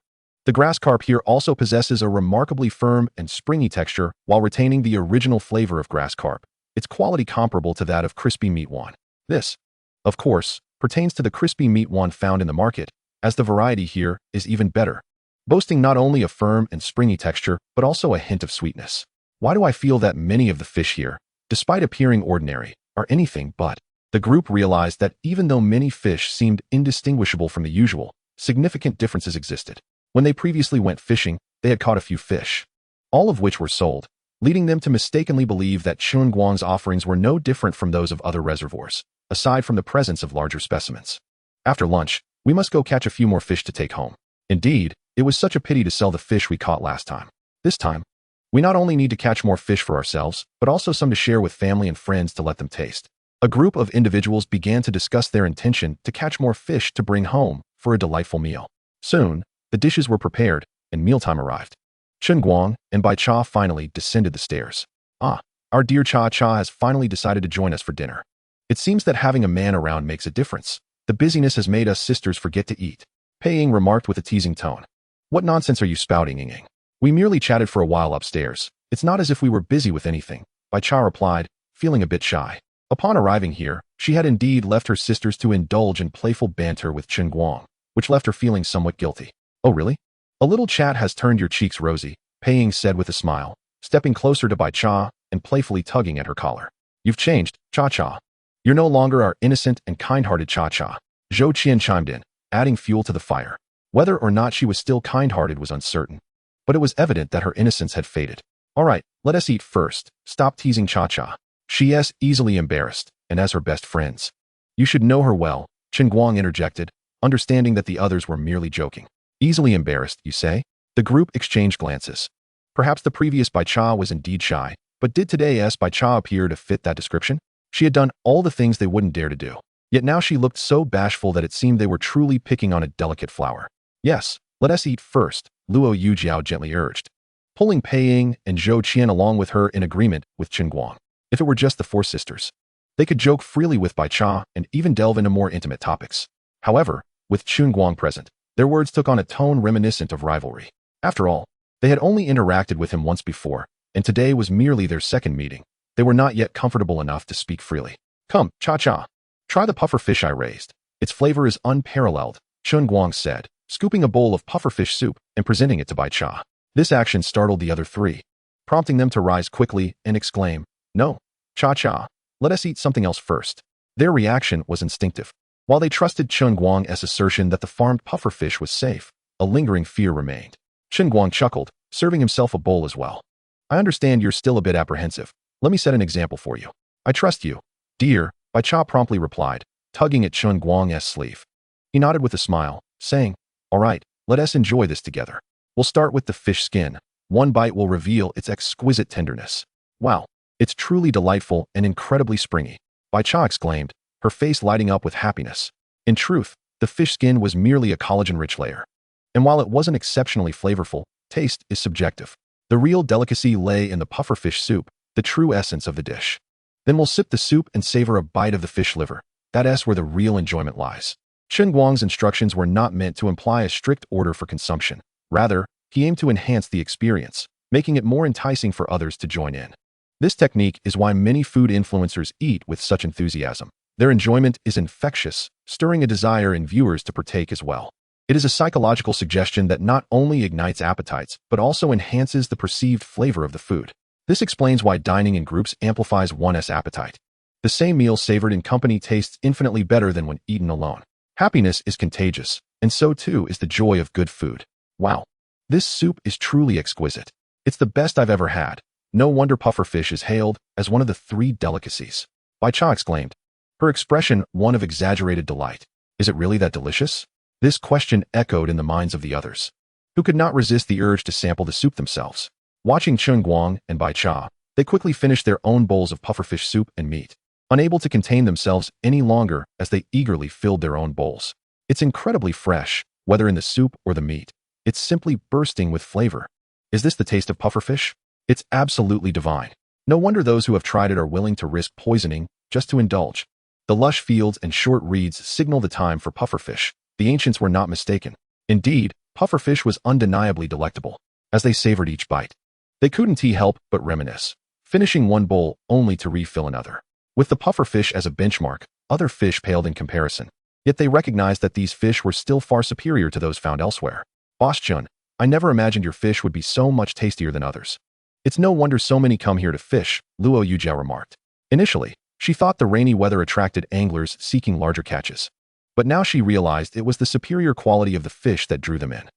the grass carp here also possesses a remarkably firm and springy texture while retaining the original flavor of grass carp, its quality comparable to that of crispy meat yuan. This, of course, pertains to the crispy meat yuan found in the market, as the variety here is even better, boasting not only a firm and springy texture, but also a hint of sweetness. Why do I feel that many of the fish here, despite appearing ordinary, are anything but? The group realized that even though many fish seemed indistinguishable from the usual, significant differences existed. When they previously went fishing, they had caught a few fish, all of which were sold, leading them to mistakenly believe that Chen Guang's offerings were no different from those of other reservoirs, aside from the presence of larger specimens. After lunch, we must go catch a few more fish to take home. Indeed, it was such a pity to sell the fish we caught last time. This time, we not only need to catch more fish for ourselves, but also some to share with family and friends to let them taste. A group of individuals began to discuss their intention to catch more fish to bring home for a delightful meal. Soon, the dishes were prepared, and mealtime arrived. Chen Guang and Bai Cha finally descended the stairs. Ah, our dear Cha Cha has finally decided to join us for dinner. It seems that having a man around makes a difference. The busyness has made us sisters forget to eat, Pei remarked with a teasing tone. What nonsense are you spouting, Ying? We merely chatted for a while upstairs. It's not as if we were busy with anything, Bai Cha replied, feeling a bit shy. Upon arriving here, she had indeed left her sisters to indulge in playful banter with Chen Guang, which left her feeling somewhat guilty. Oh really? A little chat has turned your cheeks rosy, Pei said with a smile, stepping closer to Bai Cha and playfully tugging at her collar. You've changed, Cha Cha. You're no longer our innocent and kind-hearted Cha Cha. Zhou Qian chimed in, adding fuel to the fire. Whether or not she was still kind-hearted was uncertain, but it was evident that her innocence had faded. All right, let us eat first. Stop teasing Cha Cha. She is easily embarrassed, and as her best friends. You should know her well, Chen Guang interjected, understanding that the others were merely joking. Easily embarrassed, you say? The group exchanged glances. Perhaps the previous Bai Cha was indeed shy, but did today's Bai Cha appear to fit that description? She had done all the things they wouldn't dare to do. Yet now she looked so bashful that it seemed they were truly picking on a delicate flower. Yes, let us eat first, Luo Yujiao gently urged, pulling Pei and Zhou Qian along with her in agreement with Chen Guang. If it were just the four sisters, they could joke freely with Bai Cha and even delve into more intimate topics. However, with Chen Guang present, their words took on a tone reminiscent of rivalry. After all, they had only interacted with him once before, and today was merely their second meeting. They were not yet comfortable enough to speak freely. Come, Cha Cha. Try the puffer fish I raised. Its flavor is unparalleled, Chen Guang said, scooping a bowl of pufferfish soup and presenting it to Bai Cha. This action startled the other three, prompting them to rise quickly and exclaim, No, Cha Cha, let us eat something else first. Their reaction was instinctive. While they trusted Chen Guang's assertion that the farmed pufferfish was safe, a lingering fear remained. Chen Guang chuckled, serving himself a bowl as well. I understand you're still a bit apprehensive. Let me set an example for you. I trust you, dear, Bai Cha promptly replied, tugging at Chen Guang's sleeve. He nodded with a smile, saying, "All right, let us enjoy this together. We'll start with the fish skin. One bite will reveal its exquisite tenderness. Wow, it's truly delightful and incredibly springy," Bai Cha exclaimed, her face lighting up with happiness. In truth, the fish skin was merely a collagen-rich layer. And while it wasn't exceptionally flavorful, taste is subjective. The real delicacy lay in the pufferfish soup, the true essence of the dish. Then we'll sip the soup and savor a bite of the fish liver. That's where the real enjoyment lies. Chen Guang's instructions were not meant to imply a strict order for consumption. Rather, he aimed to enhance the experience, making it more enticing for others to join in. This technique is why many food influencers eat with such enthusiasm. Their enjoyment is infectious, stirring a desire in viewers to partake as well. It is a psychological suggestion that not only ignites appetites, but also enhances the perceived flavor of the food. This explains why dining in groups amplifies one's appetite. The same meal savored in company tastes infinitely better than when eaten alone. Happiness is contagious, and so too is the joy of good food. Wow, this soup is truly exquisite. It's the best I've ever had. No wonder pufferfish is hailed as one of the 3 delicacies. Bai Cha exclaimed, her expression one of exaggerated delight. Is it really that delicious? This question echoed in the minds of the others, who could not resist the urge to sample the soup themselves. Watching Chen Guang and Bai Cha, they quickly finished their own bowls of pufferfish soup and meat, unable to contain themselves any longer as they eagerly filled their own bowls. It's incredibly fresh, whether in the soup or the meat. It's simply bursting with flavor. Is this the taste of pufferfish? It's absolutely divine. No wonder those who have tried it are willing to risk poisoning just to indulge. The lush fields and short reeds signal the time for pufferfish. The ancients were not mistaken. Indeed, pufferfish was undeniably delectable. As they savored each bite, they couldn't help but reminisce, finishing one bowl only to refill another. With the pufferfish as a benchmark, other fish paled in comparison. Yet they recognized that these fish were still far superior to those found elsewhere. "Boss Chun, I never imagined your fish would be so much tastier than others. It's no wonder so many come here to fish," Luo Yujiao remarked. Initially, she thought the rainy weather attracted anglers seeking larger catches. But now she realized it was the superior quality of the fish that drew them in.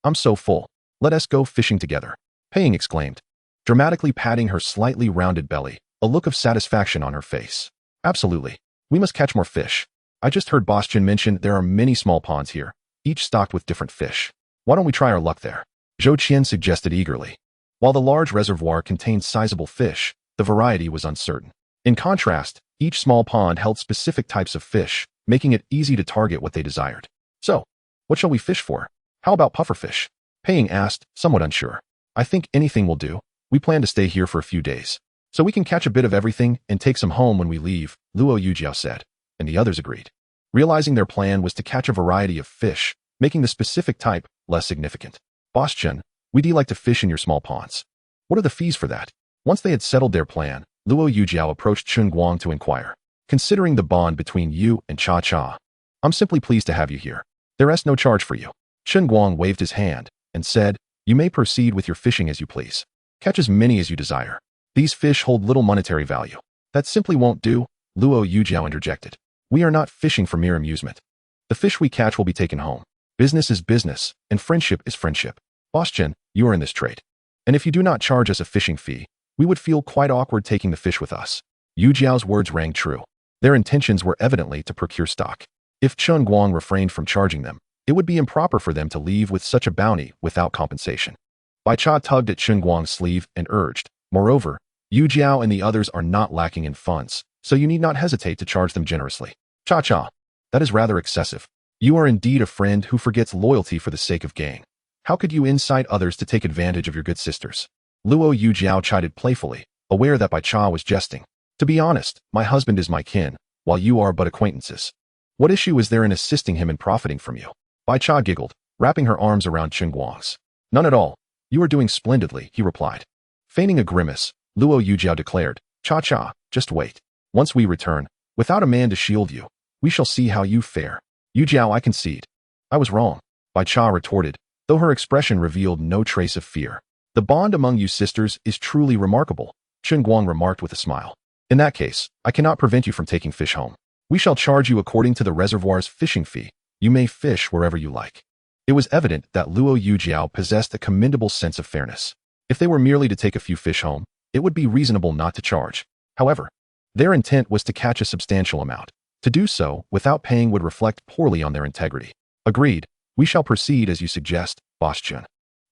I'm so full. Let us go fishing together," Paying exclaimed, dramatically patting her slightly rounded belly, a look of satisfaction on her face. "Absolutely. We must catch more fish. I just heard Boss Chen mention there are many small ponds here, each stocked with different fish. Why don't we try our luck there?" Zhou Qian suggested eagerly. While the large reservoir contained sizable fish, the variety was uncertain. In contrast, each small pond held specific types of fish, making it easy to target what they desired. "So, what shall we fish for? How about pufferfish?" Paying asked, somewhat unsure. "I think anything will do. We plan to stay here for a few days, so we can catch a bit of everything and take some home when we leave," Luo Yujiao said, and the others agreed, realizing their plan was to catch a variety of fish, making the specific type less significant. "Boss Chen, we'd like to fish in your small ponds. What are the fees for that?" Once they had settled their plan, Luo Yujiao approached Chen Guang to inquire. "Considering the bond between you and Cha Cha, I'm simply pleased to have you here. There is no charge for you." Chen Guang waved his hand and said, "You may proceed with your fishing as you please. Catch as many as you desire. These fish hold little monetary value." "That simply won't do," Luo Yujiao interjected. "We are not fishing for mere amusement. The fish we catch will be taken home. Business is business, and friendship is friendship. Boss Chen, you are in this trade. And if you do not charge us a fishing fee, we would feel quite awkward taking the fish with us." Yujiao's words rang true. Their intentions were evidently to procure stock. If Chen Guang refrained from charging them, it would be improper for them to leave with such a bounty without compensation. Bai Cha tugged at Chen Guang's sleeve and urged, "Moreover, Yujiao and the others are not lacking in funds, so you need not hesitate to charge them generously." "Cha Cha, that is rather excessive. You are indeed a friend who forgets loyalty for the sake of gain. How could you incite others to take advantage of your good sisters?" Luo Yujiao chided playfully, aware that Bai Cha was jesting. "To be honest, my husband is my kin, while you are but acquaintances. What issue is there in assisting him in profiting from you?" Bai Cha giggled, wrapping her arms around Chen Guang's. "None at all. You are doing splendidly," he replied. Feigning a grimace, Luo Yujiao declared, "Cha Cha, just wait. Once we return, without a man to shield you, we shall see how you fare." "Yujiao, I concede. I was wrong," Bai Cha retorted, though her expression revealed no trace of fear. "The bond among you sisters is truly remarkable," Chen Guang remarked with a smile. "In that case, I cannot prevent you from taking fish home. We shall charge you according to the reservoir's fishing fee. You may fish wherever you like." It was evident that Luo Yujiao possessed a commendable sense of fairness. If they were merely to take a few fish home, it would be reasonable not to charge. However, their intent was to catch a substantial amount, To do so without paying would reflect poorly on their integrity. Agreed. We shall proceed as you suggest, Boss Chen.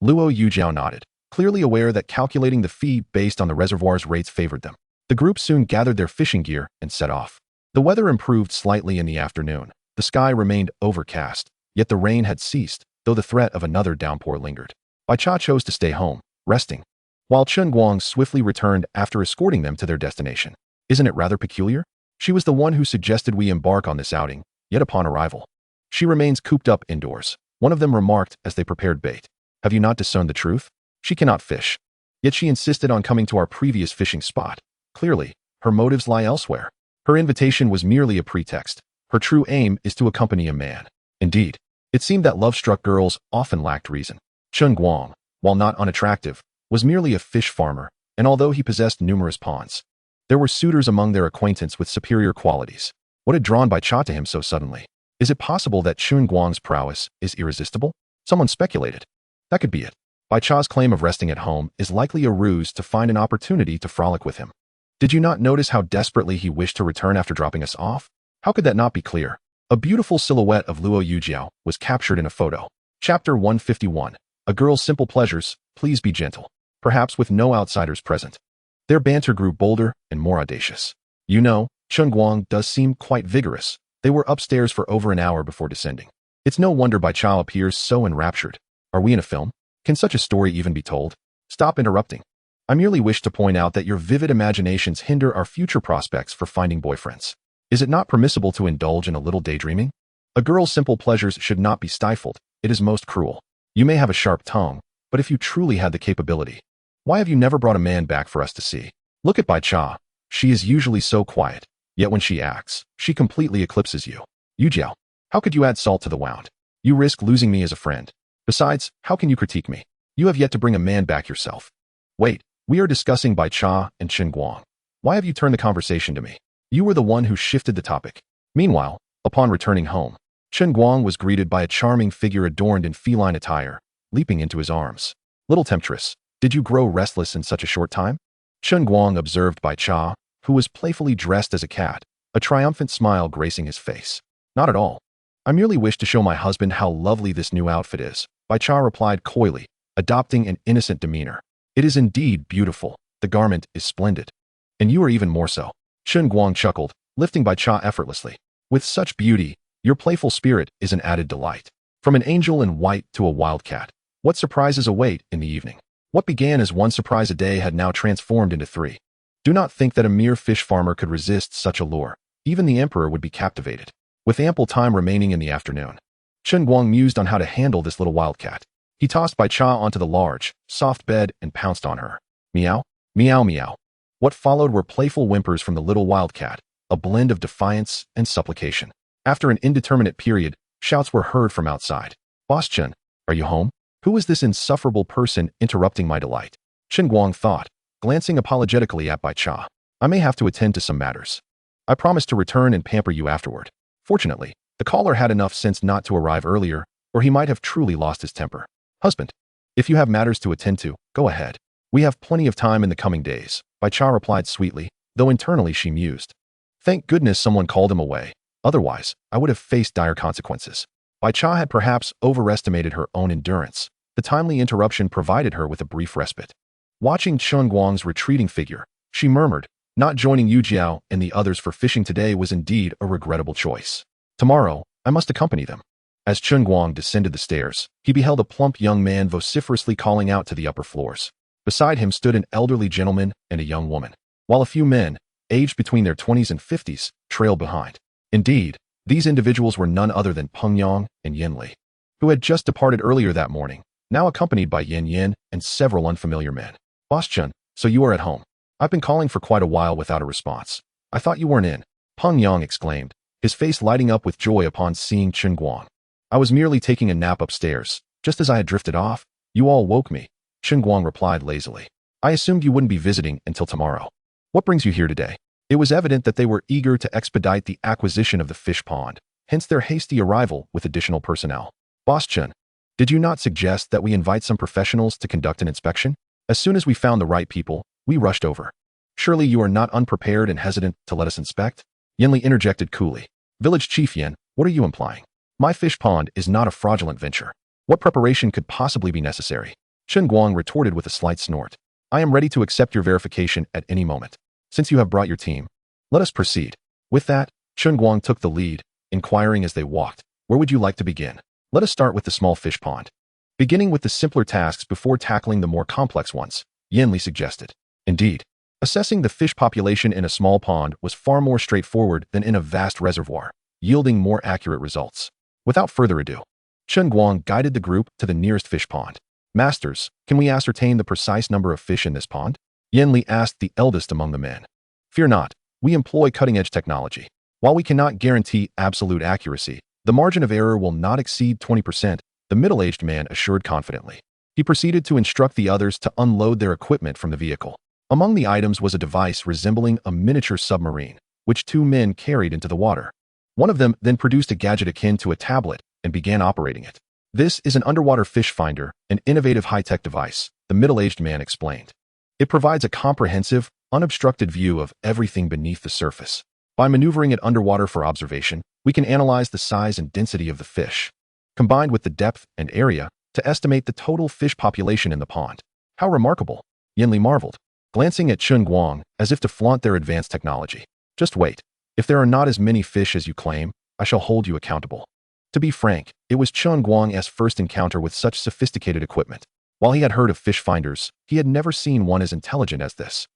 Luo Yujiao nodded, clearly aware that calculating the fee based on the reservoir's rates favored them. The group soon gathered their fishing gear and set off. The weather improved slightly in the afternoon. The sky remained overcast, yet the rain had ceased, though the threat of another downpour lingered. Bai Cha chose to stay home, resting, while Chen Guang swiftly returned after escorting them to their destination. Isn't it rather peculiar? She was the one who suggested we embark on this outing, yet upon arrival, she remains cooped up indoors. One of them remarked as they prepared bait. Have you not discerned the truth? She cannot fish. Yet she insisted on coming to our previous fishing spot. Clearly, her motives lie elsewhere. Her invitation was merely a pretext. Her true aim is to accompany a man. Indeed, it seemed that love-struck girls often lacked reason. Chen Guang, while not unattractive, was merely a fish farmer, and although he possessed numerous ponds, there were suitors among their acquaintance with superior qualities. What had drawn Bai Cha to him so suddenly? Is it possible that Chen Guang's prowess is irresistible? Someone speculated. That could be it. Bai Cha's claim of resting at home is likely a ruse to find an opportunity to frolic with him. Did you not notice how desperately he wished to return after dropping us off? How could that not be clear? A beautiful silhouette of Luo Yujiao was captured in a photo. Chapter 151. A girl's simple pleasures, please be gentle. Perhaps with no outsiders present. Their banter grew bolder and more audacious. You know, Chen Guang does seem quite vigorous. They were upstairs for over an hour before descending. It's no wonder Bai Cha appears so enraptured. Are we in a film? Can such a story even be told? Stop interrupting. I merely wish to point out that your vivid imaginations hinder our future prospects for finding boyfriends. Is it not permissible to indulge in a little daydreaming? A girl's simple pleasures should not be stifled. It is most cruel. You may have a sharp tongue, but if you truly had the capability, why have you never brought a man back for us to see? Look at Bai Cha. She is usually so quiet, yet when she acts, she completely eclipses you. Yujiao, how could you add salt to the wound? You risk losing me as a friend. Besides, how can you critique me? You have yet to bring a man back yourself. Wait, we are discussing Bai Cha and Chen Guang. Why have you turned the conversation to me? You were the one who shifted the topic. Meanwhile, upon returning home, Chen Guang was greeted by a charming figure adorned in feline attire, leaping into his arms. Little temptress, did you grow restless in such a short time? Chen Guang observed Bai Cha, who was playfully dressed as a cat, a triumphant smile gracing his face. Not at all. I merely wish to show my husband how lovely this new outfit is. Bai Cha replied coyly, adopting an innocent demeanor. It is indeed beautiful. The garment is splendid. And you are even more so. Chen Guang chuckled, lifting Bai Cha effortlessly. With such beauty, your playful spirit is an added delight. From an angel in white to a wildcat, what surprises await in the evening? What began as one surprise a day had now transformed into 3. Do not think that a mere fish farmer could resist such a lure. Even the emperor would be captivated. With ample time remaining in the afternoon, Chen Guang mused on how to handle this little wildcat. He tossed Bai Cha onto the large, soft bed and pounced on her. Meow, meow, meow. What followed were playful whimpers from the little wildcat, a blend of defiance and supplication. After an indeterminate period, shouts were heard from outside. Boss Chen, are you home? Who is this insufferable person interrupting my delight? Chen Guang thought, glancing apologetically at Bai Cha. I may have to attend to some matters. I promise to return and pamper you afterward. Fortunately, the caller had enough sense not to arrive earlier, or he might have truly lost his temper. Husband, if you have matters to attend to, go ahead. We have plenty of time in the coming days, Bai Cha replied sweetly, though internally she mused. Thank goodness someone called him away. Otherwise, I would have faced dire consequences. Bai Cha had perhaps overestimated her own endurance. The timely interruption provided her with a brief respite. Watching Chen Guang's retreating figure, she murmured, not joining Yujiao and the others for fishing today was indeed a regrettable choice. Tomorrow, I must accompany them. As Chen Guang descended the stairs, he beheld a plump young man vociferously calling out to the upper floors. Beside him stood an elderly gentleman and a young woman, while a few men, aged between their 20s and 50s, trailed behind. Indeed, these individuals were none other than Peng Yang and Yin Li, who had just departed earlier that morning, now accompanied by Yin Yin and several unfamiliar men. Boss Chen, so you are at home. I've been calling for quite a while without a response. I thought you weren't in. Peng Yang exclaimed, his face lighting up with joy upon seeing Chen Guang. I was merely taking a nap upstairs. Just as I had drifted off, you all woke me. Chen Guang replied lazily. I assumed you wouldn't be visiting until tomorrow. What brings you here today? It was evident that they were eager to expedite the acquisition of the fish pond, hence their hasty arrival with additional personnel. Boss Chen, did you not suggest that we invite some professionals to conduct an inspection? As soon as we found the right people, we rushed over. Surely you are not unprepared and hesitant to let us inspect? Yin Li interjected coolly. Village Chief Yin, what are you implying? My fish pond is not a fraudulent venture. What preparation could possibly be necessary? Chen Guang retorted with a slight snort. I am ready to accept your verification at any moment. Since you have brought your team, let us proceed. With that, Chen Guang took the lead, inquiring as they walked, where would you like to begin? Let us start with the small fish pond. Beginning with the simpler tasks before tackling the more complex ones, Yin Li suggested. Indeed, assessing the fish population in a small pond was far more straightforward than in a vast reservoir, yielding more accurate results. Without further ado, Chen Guang guided the group to the nearest fish pond. Masters, can we ascertain the precise number of fish in this pond? Yin Li asked the eldest among the men. Fear not, we employ cutting-edge technology. While we cannot guarantee absolute accuracy, the margin of error will not exceed 20%, the middle-aged man assured confidently. He proceeded to instruct the others to unload their equipment from the vehicle. Among the items was a device resembling a miniature submarine, which two men carried into the water. One of them then produced a gadget akin to a tablet and began operating it. This is an underwater fish finder, an innovative high-tech device, the middle-aged man explained. It provides a comprehensive, unobstructed view of everything beneath the surface. By maneuvering it underwater for observation, we can analyze the size and density of the fish, combined with the depth and area, to estimate the total fish population in the pond. How remarkable! Yin Li marveled, glancing at Chen Guang as if to flaunt their advanced technology. Just wait. If there are not as many fish as you claim, I shall hold you accountable. To be frank, it was Chen Guang's first encounter with such sophisticated equipment. While he had heard of fish finders, he had never seen one as intelligent as this.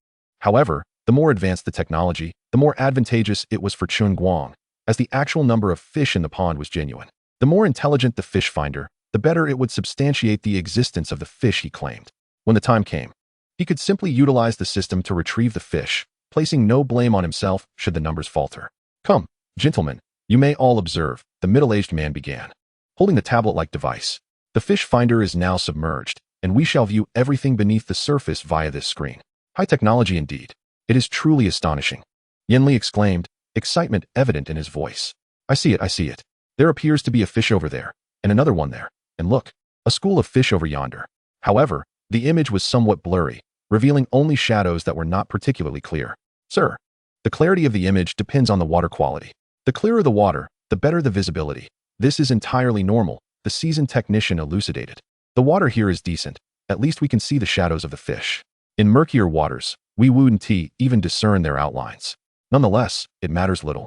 However, the more advanced the technology, the more advantageous it was for Chen Guang, as the actual number of fish in the pond was genuine. The more intelligent the fish finder, the better it would substantiate the existence of the fish he claimed. When the time came, he could simply utilize the system to retrieve the fish, placing no blame on himself should the numbers falter. Come, gentlemen, you may all observe, the middle-aged man began, holding the tablet-like device. The fish finder is now submerged, and we shall view everything beneath the surface via this screen. High technology indeed. It is truly astonishing. Yin Li exclaimed, excitement evident in his voice. I see it, I see it. There appears to be a fish over there, and another one there, and look, a school of fish over yonder. However, the image was somewhat blurry, revealing only shadows that were not particularly clear. Sir, the clarity of the image depends on the water quality. The clearer the water, the better the visibility. This is entirely normal, the seasoned technician elucidated. The water here is decent, at least we can see the shadows of the fish. In murkier waters, we wouldn't even discern their outlines. Nonetheless, it matters little,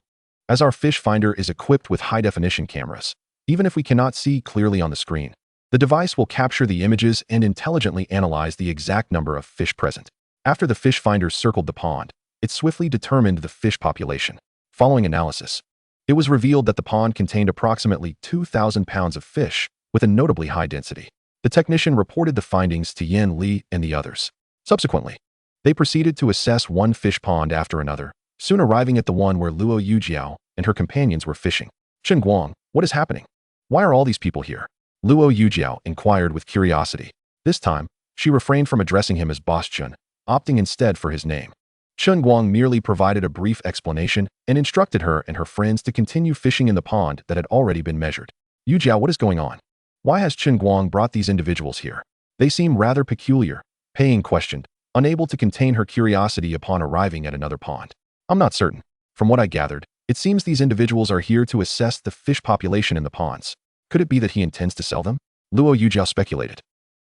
as our fish finder is equipped with high-definition cameras. Even if we cannot see clearly on the screen, the device will capture the images and intelligently analyze the exact number of fish present. After the fish finder circled the pond, it swiftly determined the fish population. Following analysis, it was revealed that the pond contained approximately 2,000 pounds of fish with a notably high density. The technician reported the findings to Yin Li and the others. Subsequently, they proceeded to assess one fish pond after another, soon arriving at the one where Luo Yujiao and her companions were fishing. Chen Guang, what is happening? Why are all these people here? Luo Yujiao inquired with curiosity. This time, she refrained from addressing him as Boss Chen, opting instead for his name. Chen Guang merely provided a brief explanation and instructed her and her friends to continue fishing in the pond that had already been measured. Yujiao, what is going on? Why has Chen Guang brought these individuals here? They seem rather peculiar, Pei questioned, unable to contain her curiosity upon arriving at another pond. I'm not certain. From what I gathered, it seems these individuals are here to assess the fish population in the ponds. Could it be that he intends to sell them? Luo Yujiao speculated,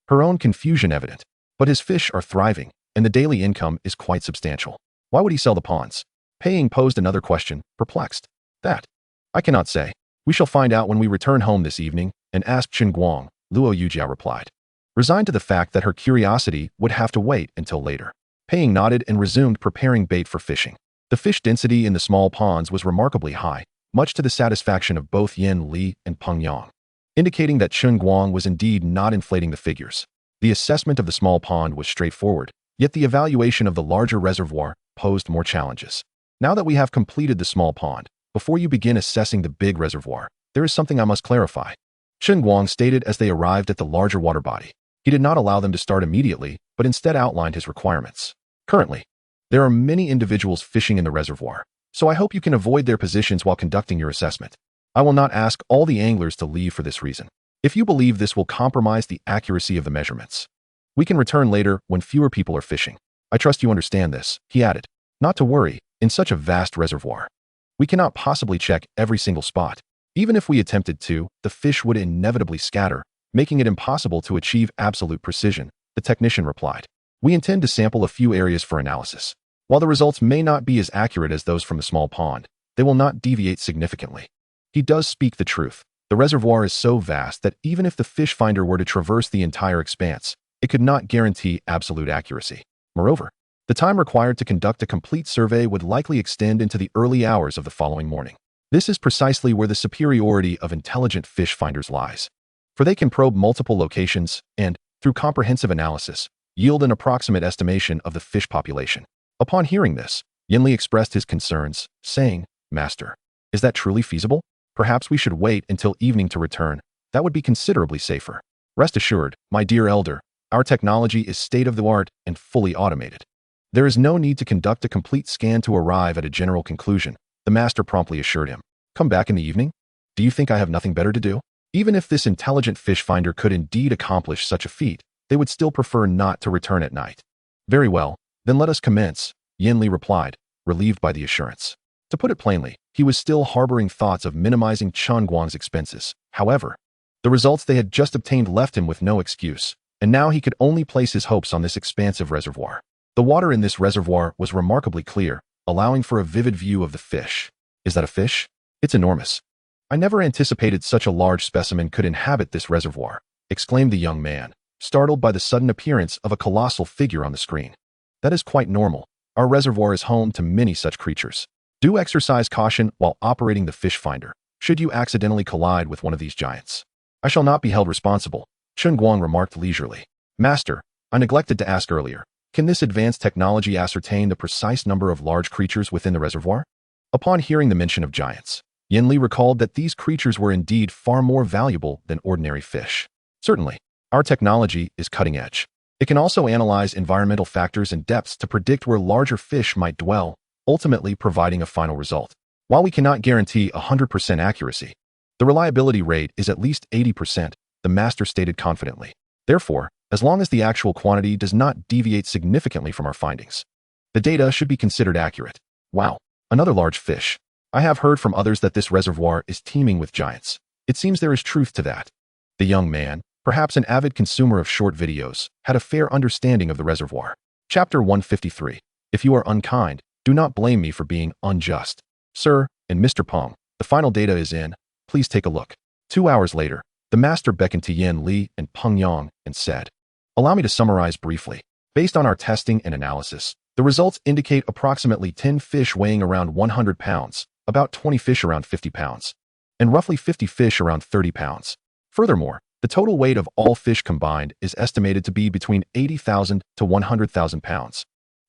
her own confusion evident. But his fish are thriving, and the daily income is quite substantial. Why would he sell the ponds? Pei posed another question, perplexed. That, I cannot say. We shall find out when we return home this evening, and ask Chen Guang, Luo Yujiao replied, resigned to the fact that her curiosity would have to wait until later. Pei nodded and resumed preparing bait for fishing. The fish density in the small ponds was remarkably high, much to the satisfaction of both Yin Li and Peng Yang, indicating that Chen Guang was indeed not inflating the figures. The assessment of the small pond was straightforward, yet the evaluation of the larger reservoir posed more challenges. Now that we have completed the small pond, before you begin assessing the big reservoir, there is something I must clarify, Chen Guang stated as they arrived at the larger water body. He did not allow them to start immediately, but instead outlined his requirements. Currently, there are many individuals fishing in the reservoir, so I hope you can avoid their positions while conducting your assessment. I will not ask all the anglers to leave for this reason. If you believe this will compromise the accuracy of the measurements, we can return later when fewer people are fishing. I trust you understand this, he added. Not to worry, in such a vast reservoir, We cannot possibly check every single spot. Even if we attempted to, the fish would inevitably scatter, making it impossible to achieve absolute precision, the technician replied. We intend to sample a few areas for analysis. While the results may not be as accurate as those from a small pond, they will not deviate significantly. He does speak the truth. The reservoir is so vast that even if the fish finder were to traverse the entire expanse, it could not guarantee absolute accuracy. Moreover, the time required to conduct a complete survey would likely extend into the early hours of the following morning. This is precisely where the superiority of intelligent fish finders lies. For they can probe multiple locations and, through comprehensive analysis, yield an approximate estimation of the fish population. Upon hearing this, Yin Li expressed his concerns, saying, Master, is that truly feasible? Perhaps we should wait until evening to return. That would be considerably safer. Rest assured, my dear elder, our technology is state-of-the-art and fully automated. There is no need to conduct a complete scan to arrive at a general conclusion, the master promptly assured him. Come back in the evening? Do you think I have nothing better to do? Even if this intelligent fish finder could indeed accomplish such a feat, they would still prefer not to return at night. Very well, then let us commence, Yin Li replied, relieved by the assurance. To put it plainly, he was still harboring thoughts of minimizing Chen Guang's expenses. However, the results they had just obtained left him with no excuse, and now he could only place his hopes on this expansive reservoir. The water in this reservoir was remarkably clear, allowing for a vivid view of the fish. Is that a fish? It's enormous. I never anticipated such a large specimen could inhabit this reservoir, exclaimed the young man, startled by the sudden appearance of a colossal figure on the screen. That is quite normal. Our reservoir is home to many such creatures. Do exercise caution while operating the fish finder, should you accidentally collide with one of these giants. I shall not be held responsible, Chen Guang remarked leisurely. Master, I neglected to ask earlier, can this advanced technology ascertain the precise number of large creatures within the reservoir? Upon hearing the mention of giants, Yin Li recalled that these creatures were indeed far more valuable than ordinary fish. Certainly, our technology is cutting edge. It can also analyze environmental factors and depths to predict where larger fish might dwell, ultimately providing a final result. While we cannot guarantee 100% accuracy, the reliability rate is at least 80%, the master stated confidently. Therefore, as long as the actual quantity does not deviate significantly from our findings, the data should be considered accurate. Wow, another large fish. I have heard from others that this reservoir is teeming with giants. It seems there is truth to that. The young man, perhaps an avid consumer of short videos, had a fair understanding of the reservoir. Chapter 153. If you are unkind, do not blame me for being unjust. Sir, and Mr. Peng, the final data is in. Please take a look. 2 hours later, the master beckoned to Yin Li and Peng Yang and said, Allow me to summarize briefly. Based on our testing and analysis, the results indicate approximately 10 fish weighing around 100 pounds, about 20 fish around 50 pounds, and roughly 50 fish around 30 pounds. Furthermore, the total weight of all fish combined is estimated to be between 80,000 to 100,000 pounds.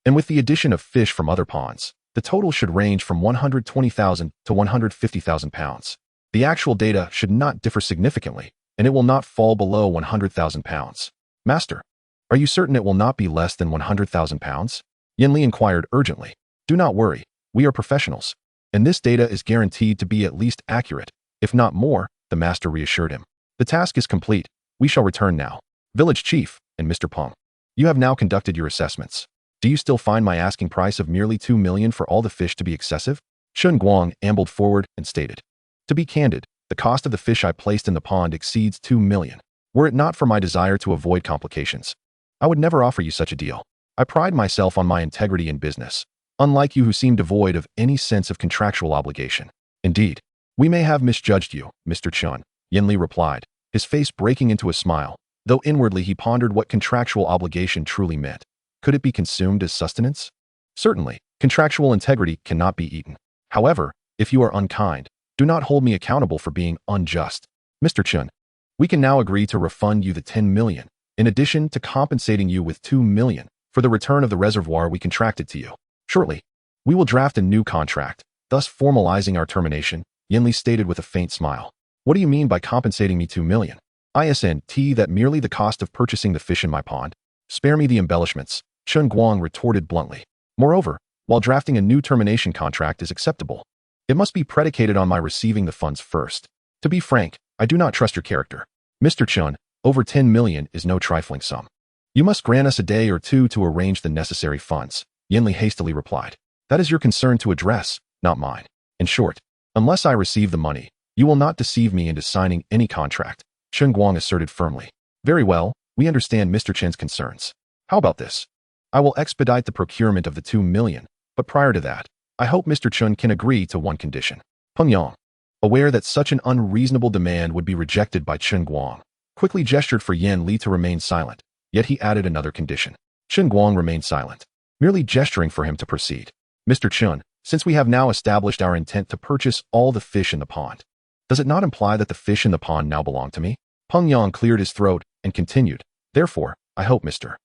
And with the addition of fish from other ponds, the total should range from 120,000 to 150,000 pounds. The actual data should not differ significantly, and it will not fall below 100,000 pounds. Master, are you certain it will not be less than 100,000 pounds? Yin Li inquired urgently. Do not worry, we are professionals, and this data is guaranteed to be at least accurate, if not more, the master reassured him. The task is complete. We shall return now. Village Chief and Mr. Peng, you have now conducted your assessments. Do you still find my asking price of merely 2 million for all the fish to be excessive? Chen Guang ambled forward and stated. To be candid, the cost of the fish I placed in the pond exceeds 2 million. Were it not for my desire to avoid complications, I would never offer you such a deal. I pride myself on my integrity in business, unlike you who seem devoid of any sense of contractual obligation. Indeed, we may have misjudged you, Mr. Chen, Yin Li replied, his face breaking into a smile, though inwardly he pondered what contractual obligation truly meant. Could it be consumed as sustenance? Certainly, contractual integrity cannot be eaten. However, if you are unkind, do not hold me accountable for being unjust. Mr. Chen, we can now agree to refund you the 10 million, in addition to compensating you with 2 million for the return of the reservoir we contracted to you. Shortly, we will draft a new contract, thus formalizing our termination, Yin Li stated with a faint smile. What do you mean by compensating me 2 million? Isn't that merely the cost of purchasing the fish in my pond? Spare me the embellishments, Chen Guang retorted bluntly. Moreover, while drafting a new termination contract is acceptable, it must be predicated on my receiving the funds first. To be frank, I do not trust your character. Mr. Chen, over 10 million is no trifling sum. You must grant us a day or two to arrange the necessary funds, Yin Li hastily replied. That is your concern to address, not mine. In short, unless I receive the money, you will not deceive me into signing any contract, Chen Guang asserted firmly. Very well, we understand Mr. Chen's concerns. How about this? I will expedite the procurement of the 2 million, but prior to that, I hope Mr. Chen can agree to one condition. Peng Yang, aware that such an unreasonable demand would be rejected by Chen Guang, quickly gestured for Yan Li to remain silent, yet he added another condition. Chen Guang remained silent, merely gesturing for him to proceed. Mr. Chen, since we have now established our intent to purchase all the fish in the pond, does it not imply that the fish in the pond now belong to me? Peng Yang cleared his throat and continued, therefore, I hope Mr.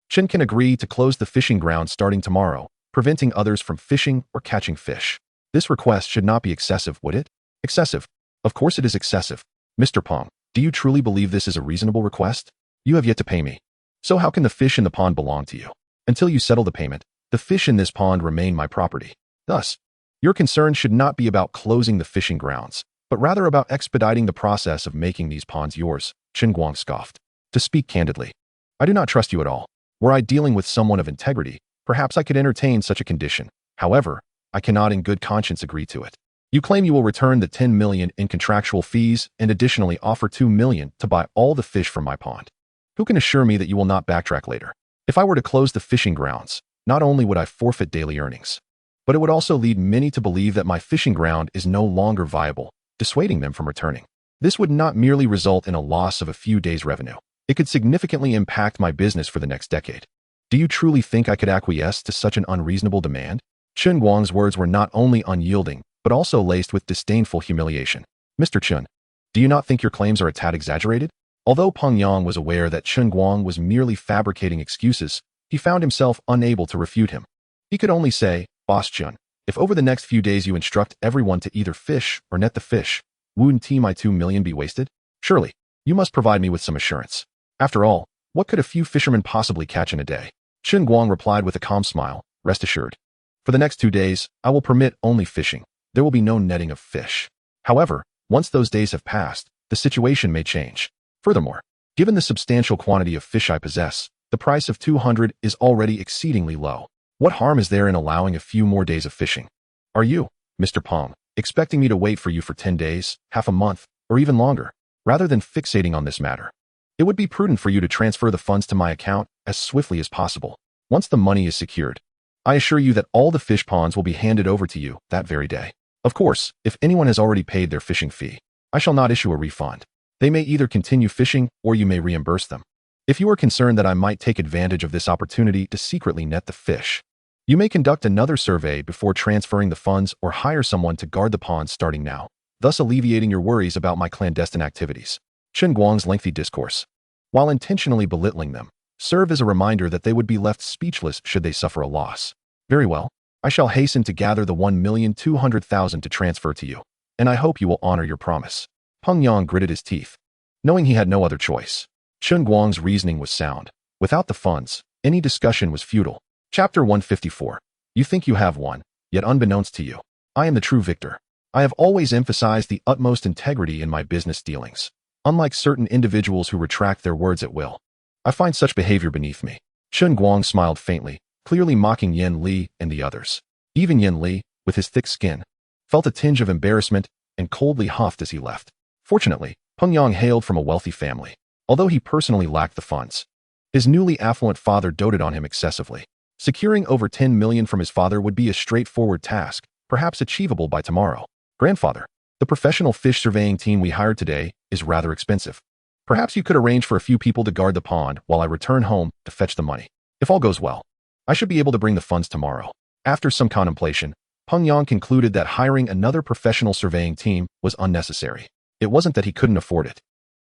Chen can agree to close the fishing ground starting tomorrow, preventing others from fishing or catching fish. This request should not be excessive, would it? Excessive. Of course it is excessive. Mr. Peng, do you truly believe this is a reasonable request? You have yet to pay me. So how can the fish in the pond belong to you? Until you settle the payment, the fish in this pond remain my property. Thus, your concern should not be about closing the fishing grounds, but rather about expediting the process of making these ponds yours, Chen Guang scoffed. To speak candidly, I do not trust you at all. Were I dealing with someone of integrity, perhaps I could entertain such a condition. However, I cannot in good conscience agree to it. You claim you will return the 10 million in contractual fees and additionally offer 2 million to buy all the fish from my pond. Who can assure me that you will not backtrack later? If I were to close the fishing grounds, not only would I forfeit daily earnings, but it would also lead many to believe that my fishing ground is no longer viable, dissuading them from returning. This would not merely result in a loss of a few days' revenue. It could significantly impact my business for the next decade. Do you truly think I could acquiesce to such an unreasonable demand? Chen Guang's words were not only unyielding, but also laced with disdainful humiliation. Mr. Chen, do you not think your claims are a tad exaggerated? Although Peng Yang was aware that Chen Guang was merely fabricating excuses, he found himself unable to refute him. He could only say, Boss Chen, if over the next few days you instruct everyone to either fish or net the fish, wouldn't my 2 million be wasted? Surely, you must provide me with some assurance. After all, what could a few fishermen possibly catch in a day? Chen Guang replied with a calm smile, rest assured. For the next 2 days, I will permit only fishing. There will be no netting of fish. However, once those days have passed, the situation may change. Furthermore, given the substantial quantity of fish I possess, the price of 200 is already exceedingly low. What harm is there in allowing a few more days of fishing? Are you, Mr. Peng, expecting me to wait for you for 10 days, half a month, or even longer, rather than fixating on this matter? It would be prudent for you to transfer the funds to my account as swiftly as possible. Once the money is secured, I assure you that all the fish ponds will be handed over to you that very day. Of course, if anyone has already paid their fishing fee, I shall not issue a refund. They may either continue fishing or you may reimburse them. If you are concerned that I might take advantage of this opportunity to secretly net the fish, you may conduct another survey before transferring the funds or hire someone to guard the ponds starting now, thus alleviating your worries about my clandestine activities. Chen Guang's lengthy discourse, while intentionally belittling them, served as a reminder that they would be left speechless should they suffer a loss. Very well, I shall hasten to gather the 1,200,000 to transfer to you, and I hope you will honor your promise. Peng Yang gritted his teeth, knowing he had no other choice. Chen Guang's reasoning was sound. Without the funds, any discussion was futile. Chapter 154. You think you have won, yet unbeknownst to you, I am the true victor. I have always emphasized the utmost integrity in my business dealings. Unlike certain individuals who retract their words at will, I find such behavior beneath me. Chen Guang smiled faintly, clearly mocking Yan Li and the others. Even Yan Li, with his thick skin, felt a tinge of embarrassment and coldly huffed as he left. Fortunately, Peng Yang hailed from a wealthy family. Although he personally lacked the funds, his newly affluent father doted on him excessively. Securing over 10 million from his father would be a straightforward task, perhaps achievable by tomorrow. Grandfather, the professional fish surveying team we hired today is rather expensive. Perhaps you could arrange for a few people to guard the pond while I return home to fetch the money. If all goes well, I should be able to bring the funds tomorrow. After some contemplation, Peng Yang concluded that hiring another professional surveying team was unnecessary. It wasn't that he couldn't afford it,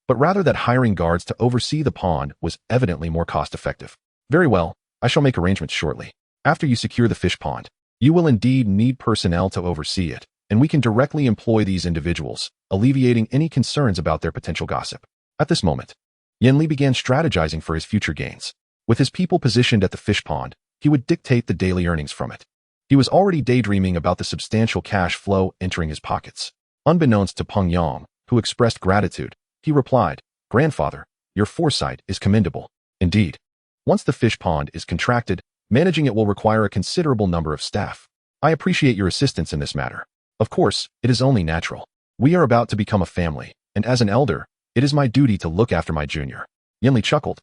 but rather that hiring guards to oversee the pond was evidently more cost-effective. Very well, I shall make arrangements shortly. After you secure the fish pond, you will indeed need personnel to oversee it, and we can directly employ these individuals, alleviating any concerns about their potential gossip. At this moment, Yan Li began strategizing for his future gains. With his people positioned at the fish pond, he would dictate the daily earnings from it. He was already daydreaming about the substantial cash flow entering his pockets. Unbeknownst to Peng Yang, who expressed gratitude, he replied, Grandfather, your foresight is commendable. Indeed, once the fish pond is contracted, managing it will require a considerable number of staff. I appreciate your assistance in this matter. Of course, it is only natural. We are about to become a family, and as an elder, it is my duty to look after my junior. Yinli chuckled.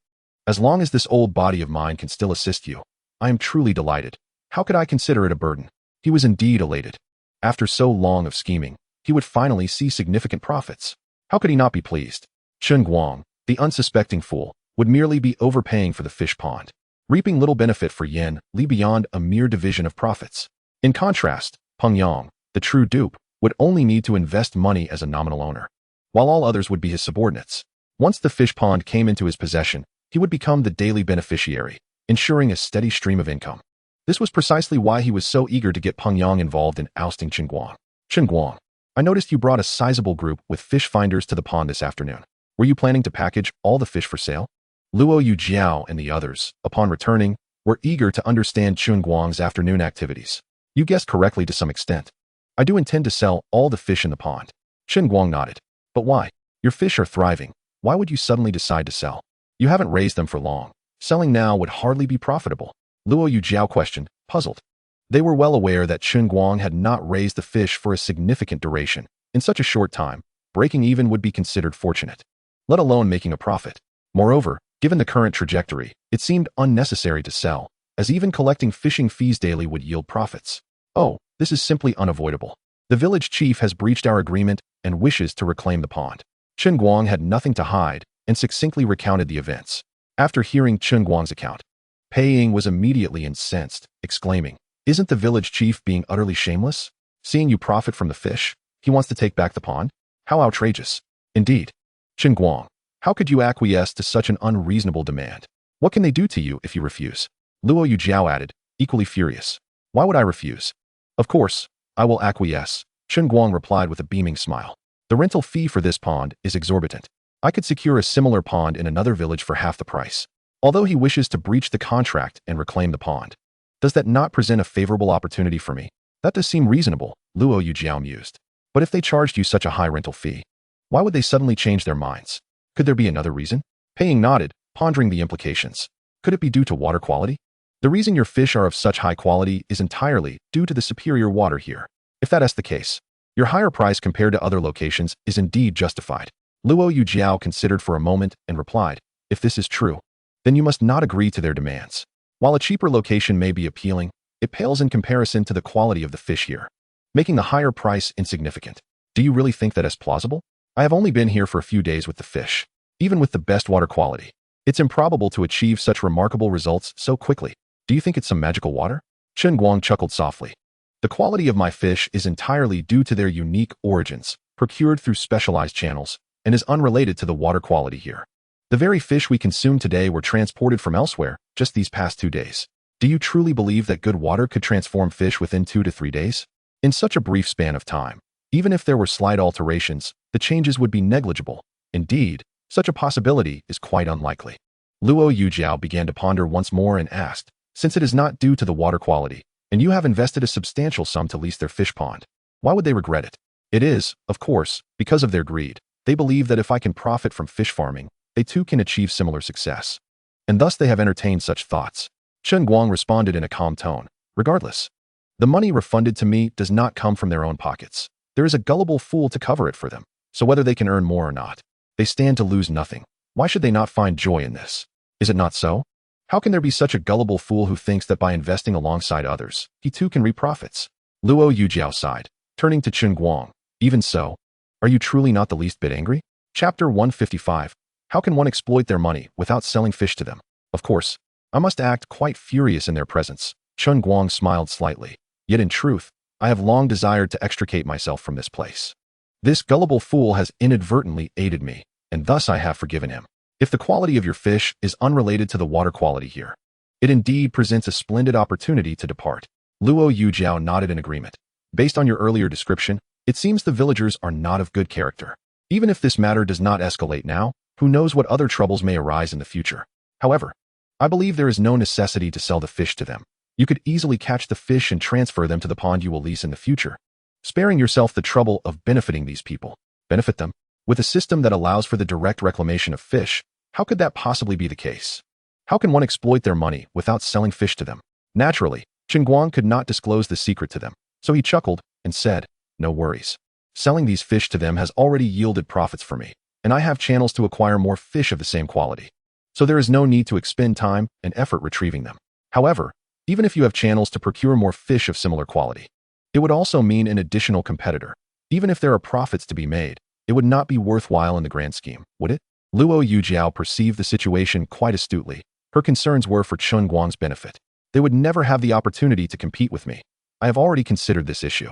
As long as this old body of mine can still assist you, I am truly delighted. How could I consider it a burden? He was indeed elated. After so long of scheming, he would finally see significant profits. How could he not be pleased? Chen Guang, the unsuspecting fool, would merely be overpaying for the fish pond, reaping little benefit for Yin Li beyond a mere division of profits. In contrast, Peng Yang, the true dupe, would only need to invest money as a nominal owner, while all others would be his subordinates. Once the fish pond came into his possession, he would become the daily beneficiary, ensuring a steady stream of income. This was precisely why he was so eager to get Peng Yang involved in ousting Chen Guang. Chen Guang, I noticed you brought a sizable group with fish finders to the pond this afternoon. Were you planning to package all the fish for sale? Luo Yujiao and the others, upon returning, were eager to understand Chen Guang's afternoon activities. You guessed correctly to some extent. I do intend to sell all the fish in the pond. Chen Guang nodded. But why? Your fish are thriving. Why would you suddenly decide to sell? You haven't raised them for long. Selling now would hardly be profitable. Luo Yujiao questioned, puzzled. They were well aware that Chen Guang had not raised the fish for a significant duration. In such a short time, breaking even would be considered fortunate, let alone making a profit. Moreover, given the current trajectory, it seemed unnecessary to sell, as even collecting fishing fees daily would yield profits. Oh, this is simply unavoidable. The village chief has breached our agreement and wishes to reclaim the pond. Chen Guang had nothing to hide and succinctly recounted the events. After hearing Chen Guang's account, Pei Ying was immediately incensed, exclaiming, "Isn't the village chief being utterly shameless? Seeing you profit from the fish, he wants to take back the pond? How outrageous." Indeed. Chen Guang, how could you acquiesce to such an unreasonable demand? What can they do to you if you refuse? Luo Yujiao added, equally furious. Why would I refuse? Of course, I will acquiesce, Chen Guang replied with a beaming smile. The rental fee for this pond is exorbitant. I could secure a similar pond in another village for half the price. Although he wishes to breach the contract and reclaim the pond, does that not present a favorable opportunity for me? That does seem reasonable, Luo Yujiao mused. But if they charged you such a high rental fee, why would they suddenly change their minds? Could there be another reason? Pei Ying nodded, pondering the implications. Could it be due to water quality? The reason your fish are of such high quality is entirely due to the superior water here. If that is the case, your higher price compared to other locations is indeed justified. Luo Yujiao considered for a moment and replied, if this is true, then you must not agree to their demands. While a cheaper location may be appealing, it pales in comparison to the quality of the fish here, making the higher price insignificant. Do you really think that is plausible? I have only been here for a few days with the fish. Even with the best water quality, it's improbable to achieve such remarkable results so quickly. Do you think it's some magical water? Chen Guang chuckled softly. The quality of my fish is entirely due to their unique origins, procured through specialized channels, and is unrelated to the water quality here. The very fish we consume today were transported from elsewhere just these past 2 days. Do you truly believe that good water could transform fish within 2 to 3 days? In such a brief span of time, even if there were slight alterations, the changes would be negligible. Indeed, such a possibility is quite unlikely. Luo Yujiao began to ponder once more and asked, since it is not due to the water quality, and you have invested a substantial sum to lease their fish pond, why would they regret it? It is, of course, because of their greed. They believe that if I can profit from fish farming, they too can achieve similar success. And thus they have entertained such thoughts. Chen Guang responded in a calm tone. Regardless, the money refunded to me does not come from their own pockets. There is a gullible fool to cover it for them, so whether they can earn more or not, they stand to lose nothing. Why should they not find joy in this? Is it not so? How can there be such a gullible fool who thinks that by investing alongside others, he too can reap profits? Luo Yujiao sighed, turning to Chen Guang. Even so, are you truly not the least bit angry? Chapter 155. How can one exploit their money without selling fish to them? Of course, I must act quite furious in their presence. Chen Guang smiled slightly. Yet in truth, I have long desired to extricate myself from this place. This gullible fool has inadvertently aided me, and thus I have forgiven him. If the quality of your fish is unrelated to the water quality here, it indeed presents a splendid opportunity to depart. Luo Yujiao nodded in agreement. Based on your earlier description, it seems the villagers are not of good character. Even if this matter does not escalate now, who knows what other troubles may arise in the future. However, I believe there is no necessity to sell the fish to them. You could easily catch the fish and transfer them to the pond you will lease in the future, sparing yourself the trouble of benefiting these people. Benefit them? With a system that allows for the direct reclamation of fish, how could that possibly be the case? How can one exploit their money without selling fish to them? Naturally, Chen Guang could not disclose the secret to them, so he chuckled and said, no worries. Selling these fish to them has already yielded profits for me, and I have channels to acquire more fish of the same quality. So there is no need to expend time and effort retrieving them. However, even if you have channels to procure more fish of similar quality, it would also mean an additional competitor. Even if there are profits to be made, it would not be worthwhile in the grand scheme, would it? Luo Yujiao perceived the situation quite astutely. Her concerns were for Chen Guang's benefit. They would never have the opportunity to compete with me. I have already considered this issue.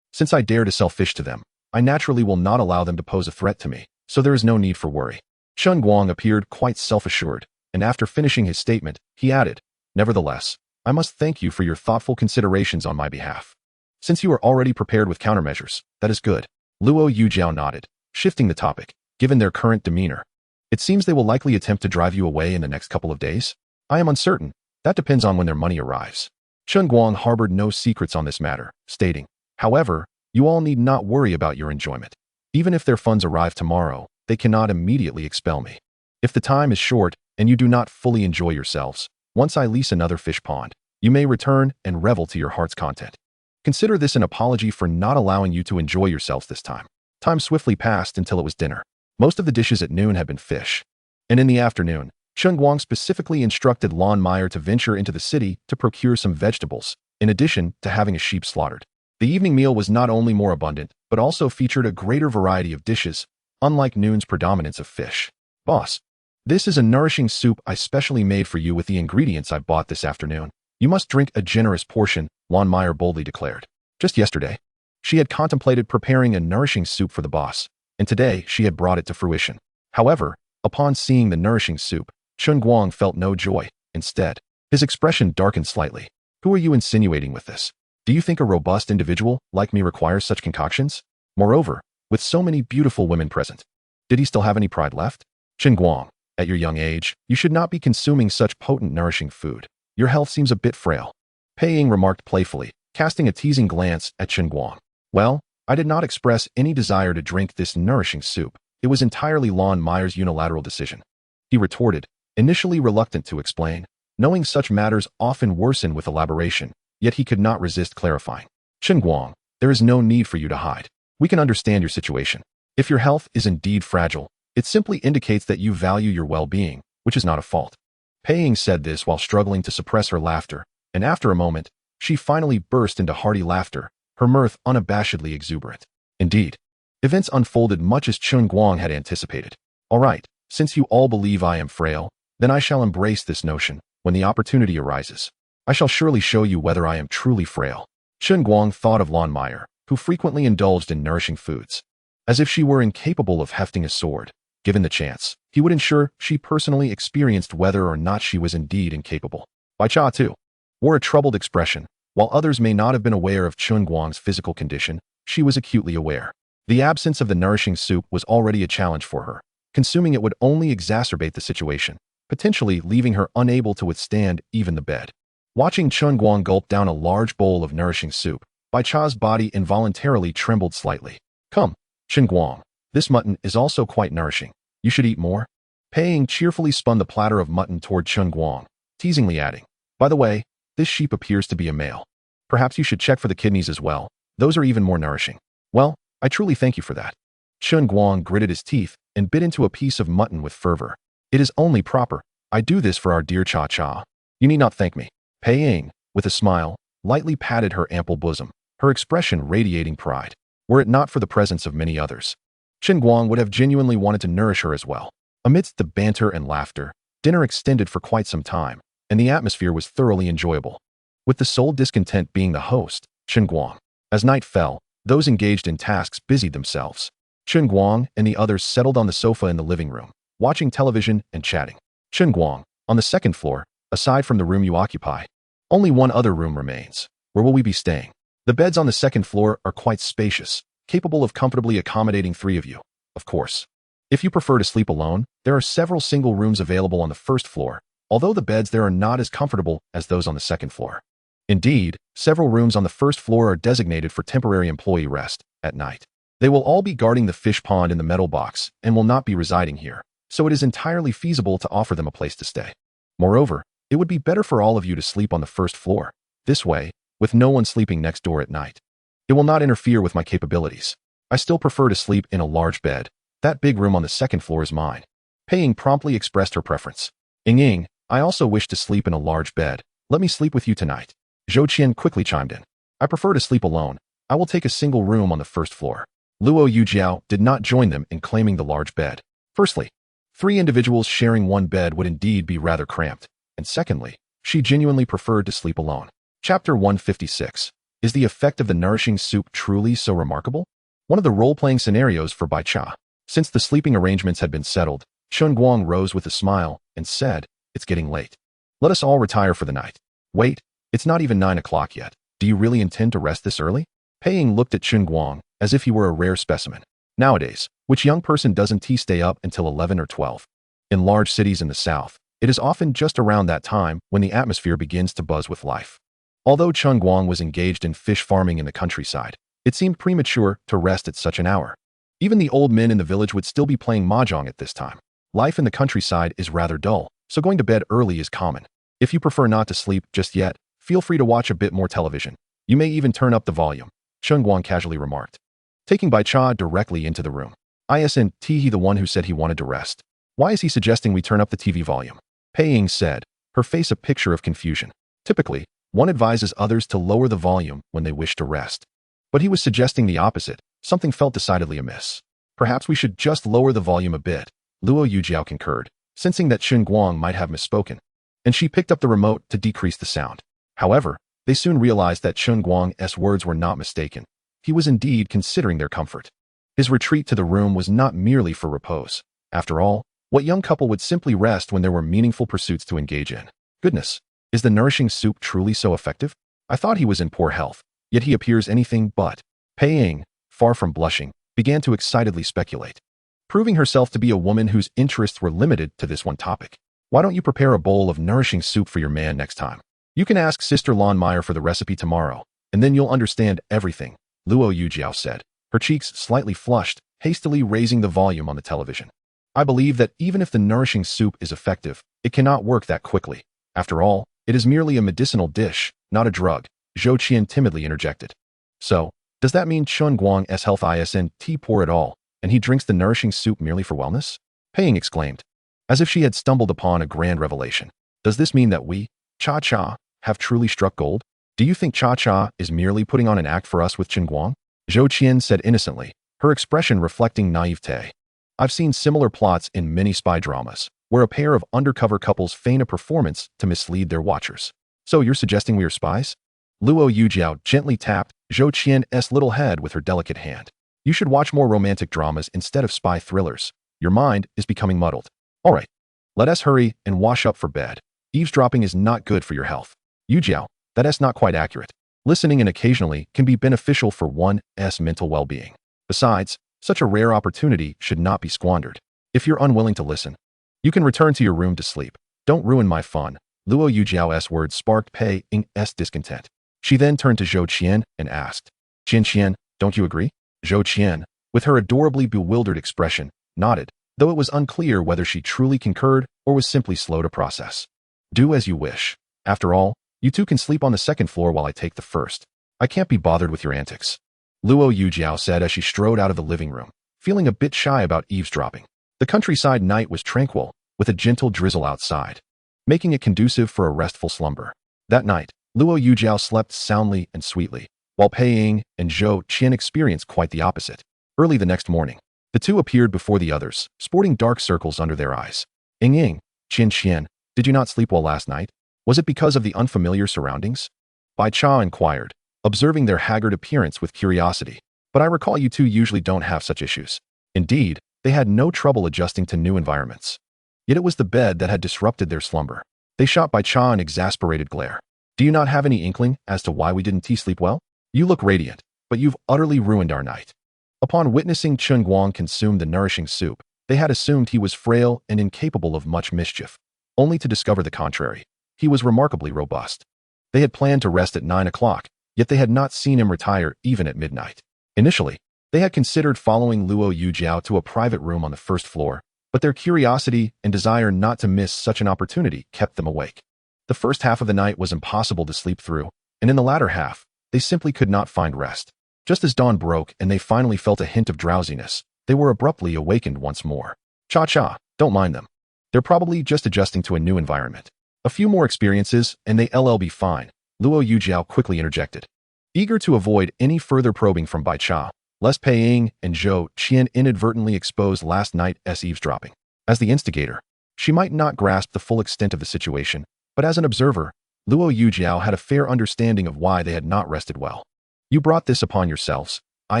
Since I dare to sell fish to them, I naturally will not allow them to pose a threat to me, so there is no need for worry. Chen Guang appeared quite self-assured, and after finishing his statement, he added, "Nevertheless, I must thank you for your thoughtful considerations on my behalf. Since you are already prepared with countermeasures, that is good." Luo Yujiao nodded, shifting the topic. Given their current demeanor, it seems they will likely attempt to drive you away in the next couple of days. I am uncertain. That depends on when their money arrives. Chen Guang harbored no secrets on this matter, stating, "However, you all need not worry about your enjoyment. Even if their funds arrive tomorrow, they cannot immediately expel me. If the time is short and you do not fully enjoy yourselves, once I lease another fish pond, you may return and revel to your heart's content. Consider this an apology for not allowing you to enjoy yourselves this time." Time swiftly passed until it was dinner. Most of the dishes at noon had been fish. And in the afternoon, Chen Guang specifically instructed Lon Meyer to venture into the city to procure some vegetables, in addition to having a sheep slaughtered. The evening meal was not only more abundant, but also featured a greater variety of dishes, unlike noon's predominance of fish. "Boss, this is a nourishing soup I specially made for you with the ingredients I bought this afternoon. You must drink a generous portion," Lon Meyer boldly declared. Just yesterday, she had contemplated preparing a nourishing soup for the boss, and today she had brought it to fruition. However, upon seeing the nourishing soup, Chen Guang felt no joy. Instead, his expression darkened slightly. "Who are you insinuating with this? Do you think a robust individual like me requires such concoctions? Moreover, with so many beautiful women present, did he still have any pride left? Chen Guang, at your young age, you should not be consuming such potent, nourishing food. Your health seems a bit frail." Pei Ying remarked playfully, casting a teasing glance at Chen Guang. "Well, I did not express any desire to drink this nourishing soup. It was entirely Lon Meyer's unilateral decision," he retorted, initially reluctant to explain, knowing such matters often worsen with elaboration, yet he could not resist clarifying. "Chen Guang, there is no need for you to hide. We can understand your situation. If your health is indeed fragile, it simply indicates that you value your well-being, which is not a fault." Pei Ying said this while struggling to suppress her laughter, and after a moment, she finally burst into hearty laughter, her mirth unabashedly exuberant. Indeed, events unfolded much as Chen Guang had anticipated. "All right, since you all believe I am frail, then I shall embrace this notion. When the opportunity arises, I shall surely show you whether I am truly frail." Chen Guang thought of Lon Meyer, who frequently indulged in nourishing foods. As if she were incapable of hefting a sword, given the chance, he would ensure she personally experienced whether or not she was indeed incapable. Bai Cha, too, wore a troubled expression. While others may not have been aware of Chen Guang's physical condition, she was acutely aware. The absence of the nourishing soup was already a challenge for her. Consuming it would only exacerbate the situation, potentially leaving her unable to withstand even the bed. Watching Chen Guang gulp down a large bowl of nourishing soup, Bai Cha's body involuntarily trembled slightly. "Come, Chen Guang, this mutton is also quite nourishing. You should eat more." Pei Ying cheerfully spun the platter of mutton toward Chen Guang, teasingly adding, "By the way, this sheep appears to be a male. Perhaps you should check for the kidneys as well. Those are even more nourishing." "Well, I truly thank you for that." Chen Guang gritted his teeth and bit into a piece of mutton with fervor. "It is only proper. I do this for our dear Cha Cha. You need not thank me." Pei Ying, with a smile, lightly patted her ample bosom, her expression radiating pride. Were it not for the presence of many others, Chen Guang would have genuinely wanted to nourish her as well. Amidst the banter and laughter, dinner extended for quite some time, and the atmosphere was thoroughly enjoyable, with the sole discontent being the host, Chen Guang. As night fell, those engaged in tasks busied themselves. Chen Guang and the others settled on the sofa in the living room, watching television and chatting. Chen Guang, on the second floor, aside from the room you occupy, only one other room remains. Where will we be staying? The beds on the second floor are quite spacious, capable of comfortably accommodating 3 of you, of course. If you prefer to sleep alone, there are several single rooms available on the first floor, although the beds there are not as comfortable as those on the second floor. Indeed, several rooms on the first floor are designated for temporary employee rest at night. They will all be guarding the fish pond in the metal box and will not be residing here, so it is entirely feasible to offer them a place to stay. Moreover, it would be better for all of you to sleep on the first floor. This way, with no one sleeping next door at night, It will not interfere with my capabilities. I still prefer to sleep in a large bed. That big room on the second floor is mine. Pei Ying promptly expressed her preference. Ying, I also wish to sleep in a large bed. Let me sleep with you tonight. Zhou Qian quickly chimed in. I prefer to sleep alone. I will take a single room on the first floor. Luo Yujiao did not join them in claiming the large bed. Firstly, 3 individuals sharing one bed would indeed be rather cramped. And secondly, she genuinely preferred to sleep alone. Chapter 156. Is the effect of the nourishing soup truly so remarkable? One of the role-playing scenarios for Bai Cha. Since the sleeping arrangements had been settled, Chen Guang rose with a smile and said, It's getting late. Let us all retire for the night. Wait, it's not even 9 o'clock yet. Do you really intend to rest this early? Pei Ying looked at Chen Guang as if he were a rare specimen. Nowadays, which young person doesn't stay up until 11 or 12? In large cities in the south, it is often just around that time when the atmosphere begins to buzz with life. Although Chen Guang was engaged in fish farming in the countryside, it seemed premature to rest at such an hour. Even the old men in the village would still be playing mahjong at this time. Life in the countryside is rather dull, so going to bed early is common. If you prefer not to sleep just yet, feel free to watch a bit more television. You may even turn up the volume, Chen Guang casually remarked. Taking Bai Cha directly into the room. Isn't he the one who said he wanted to rest? Why is he suggesting we turn up the TV volume? Pei Ying said, her face a picture of confusion. Typically, one advises others to lower the volume when they wish to rest. But he was suggesting the opposite. Something felt decidedly amiss. Perhaps we should just lower the volume a bit, Luo Yujiao concurred, sensing that Chen Guang might have misspoken. And she picked up the remote to decrease the sound. However, they soon realized that Chen Guang's words were not mistaken. He was indeed considering their comfort. His retreat to the room was not merely for repose. After all, what young couple would simply rest when there were meaningful pursuits to engage in? Goodness, is the nourishing soup truly so effective? I thought he was in poor health, yet he appears anything but. Pei Ying, far from blushing, began to excitedly speculate, proving herself to be a woman whose interests were limited to this one topic. Why don't you prepare a bowl of nourishing soup for your man next time? You can ask Sister Lonmeyer for the recipe tomorrow, and then you'll understand everything, Luo Yujiao said, her cheeks slightly flushed, hastily raising the volume on the television. I believe that even if the nourishing soup is effective, it cannot work that quickly. After all, it is merely a medicinal dish, not a drug, Zhou Qian timidly interjected. So, does that mean Chen Guang's health isn't poor at all, and he drinks the nourishing soup merely for wellness? Pei Ying exclaimed, as if she had stumbled upon a grand revelation. Does this mean that we, Cha-Cha, have truly struck gold? Do you think Cha-Cha is merely putting on an act for us with Chen Guang? Zhou Qian said innocently, her expression reflecting naivete. I've seen similar plots in many spy dramas, where a pair of undercover couples feign a performance to mislead their watchers. So you're suggesting we are spies? Luo Yujiao gently tapped Zhou Qian's little head with her delicate hand. You should watch more romantic dramas instead of spy thrillers. Your mind is becoming muddled. All right, let us hurry and wash up for bed. Eavesdropping is not good for your health. Yujiao, that's not quite accurate. Listening in occasionally can be beneficial for one's mental well-being. Besides, such a rare opportunity should not be squandered. If you're unwilling to listen, you can return to your room to sleep. Don't ruin my fun. Luo Yujiao's words sparked Pei Ying's discontent. She then turned to Zhou Qian and asked, Qian, don't you agree? Zhou Qian, with her adorably bewildered expression, nodded, though it was unclear whether she truly concurred or was simply slow to process. Do as you wish. After all, you two can sleep on the second floor while I take the first. I can't be bothered with your antics, Luo Yujiao said as she strode out of the living room, feeling a bit shy about eavesdropping. The countryside night was tranquil, with a gentle drizzle outside, making it conducive for a restful slumber. That night, Luo Yujiao slept soundly and sweetly, while Pei Ying and Zhou Qian experienced quite the opposite. Early the next morning, the two appeared before the others, sporting dark circles under their eyes. Ying, Qian, did you not sleep well last night? Was it because of the unfamiliar surroundings? Bai Cha inquired, observing their haggard appearance with curiosity. But I recall you two usually don't have such issues. Indeed, they had no trouble adjusting to new environments. Yet it was the bed that had disrupted their slumber. They shot Bai Cha an exasperated glare. Do you not have any inkling as to why we didn't sleep well? You look radiant, but you've utterly ruined our night. Upon witnessing Chen Guang consume the nourishing soup, they had assumed he was frail and incapable of much mischief, only to discover the contrary. He was remarkably robust. They had planned to rest at 9 o'clock, yet they had not seen him retire even at midnight. Initially, they had considered following Luo Yujiao to a private room on the first floor, but their curiosity and desire not to miss such an opportunity kept them awake. The first half of the night was impossible to sleep through, and in the latter half, they simply could not find rest. Just as dawn broke and they finally felt a hint of drowsiness, they were abruptly awakened once more. Cha-cha, don't mind them. They're probably just adjusting to a new environment. A few more experiences, and they'll be fine, Luo Yujiao quickly interjected. Eager to avoid any further probing from Bai Cha, lest Pei Ying and Zhou Qian inadvertently exposed last night's eavesdropping. As the instigator, she might not grasp the full extent of the situation, but as an observer, Luo Yujiao had a fair understanding of why they had not rested well. You brought this upon yourselves. I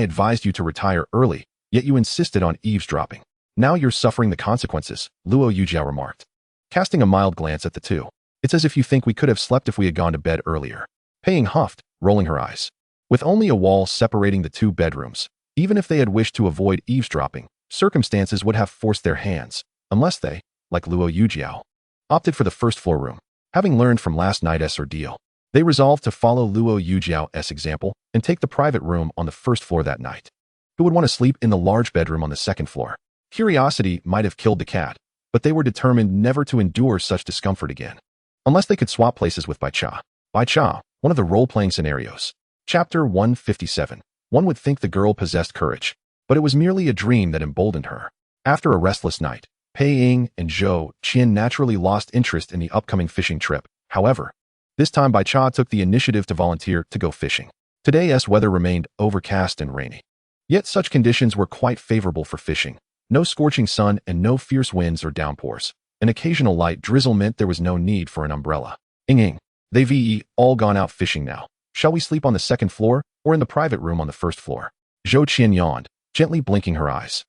advised you to retire early, yet you insisted on eavesdropping. Now you're suffering the consequences, Luo Yujiao remarked, casting a mild glance at the two. It's as if you think we could have slept if we had gone to bed earlier. Pei Ying huffed, rolling her eyes. With only a wall separating the two bedrooms, even if they had wished to avoid eavesdropping, circumstances would have forced their hands, unless they, like Luo Yujiao, opted for the first-floor room. Having learned from last night's ordeal, they resolved to follow Luo Yujiao's example and take the private room on the first floor that night. Who would want to sleep in the large bedroom on the second floor? Curiosity might have killed the cat, but they were determined never to endure such discomfort again. Unless they could swap places with Bai Cha. Bai Cha, one of the role-playing scenarios. Chapter 157. One would think the girl possessed courage, but it was merely a dream that emboldened her. After a restless night, Pei Ying and Zhou Qian naturally lost interest in the upcoming fishing trip. However, this time Bai Cha took the initiative to volunteer to go fishing. Today's weather remained overcast and rainy. Yet such conditions were quite favorable for fishing. No scorching sun and no fierce winds or downpours. An occasional light drizzle meant there was no need for an umbrella. Ying, they've all gone out fishing now. Shall we sleep on the second floor or in the private room on the first floor? Zhou Qian yawned, gently blinking her eyes.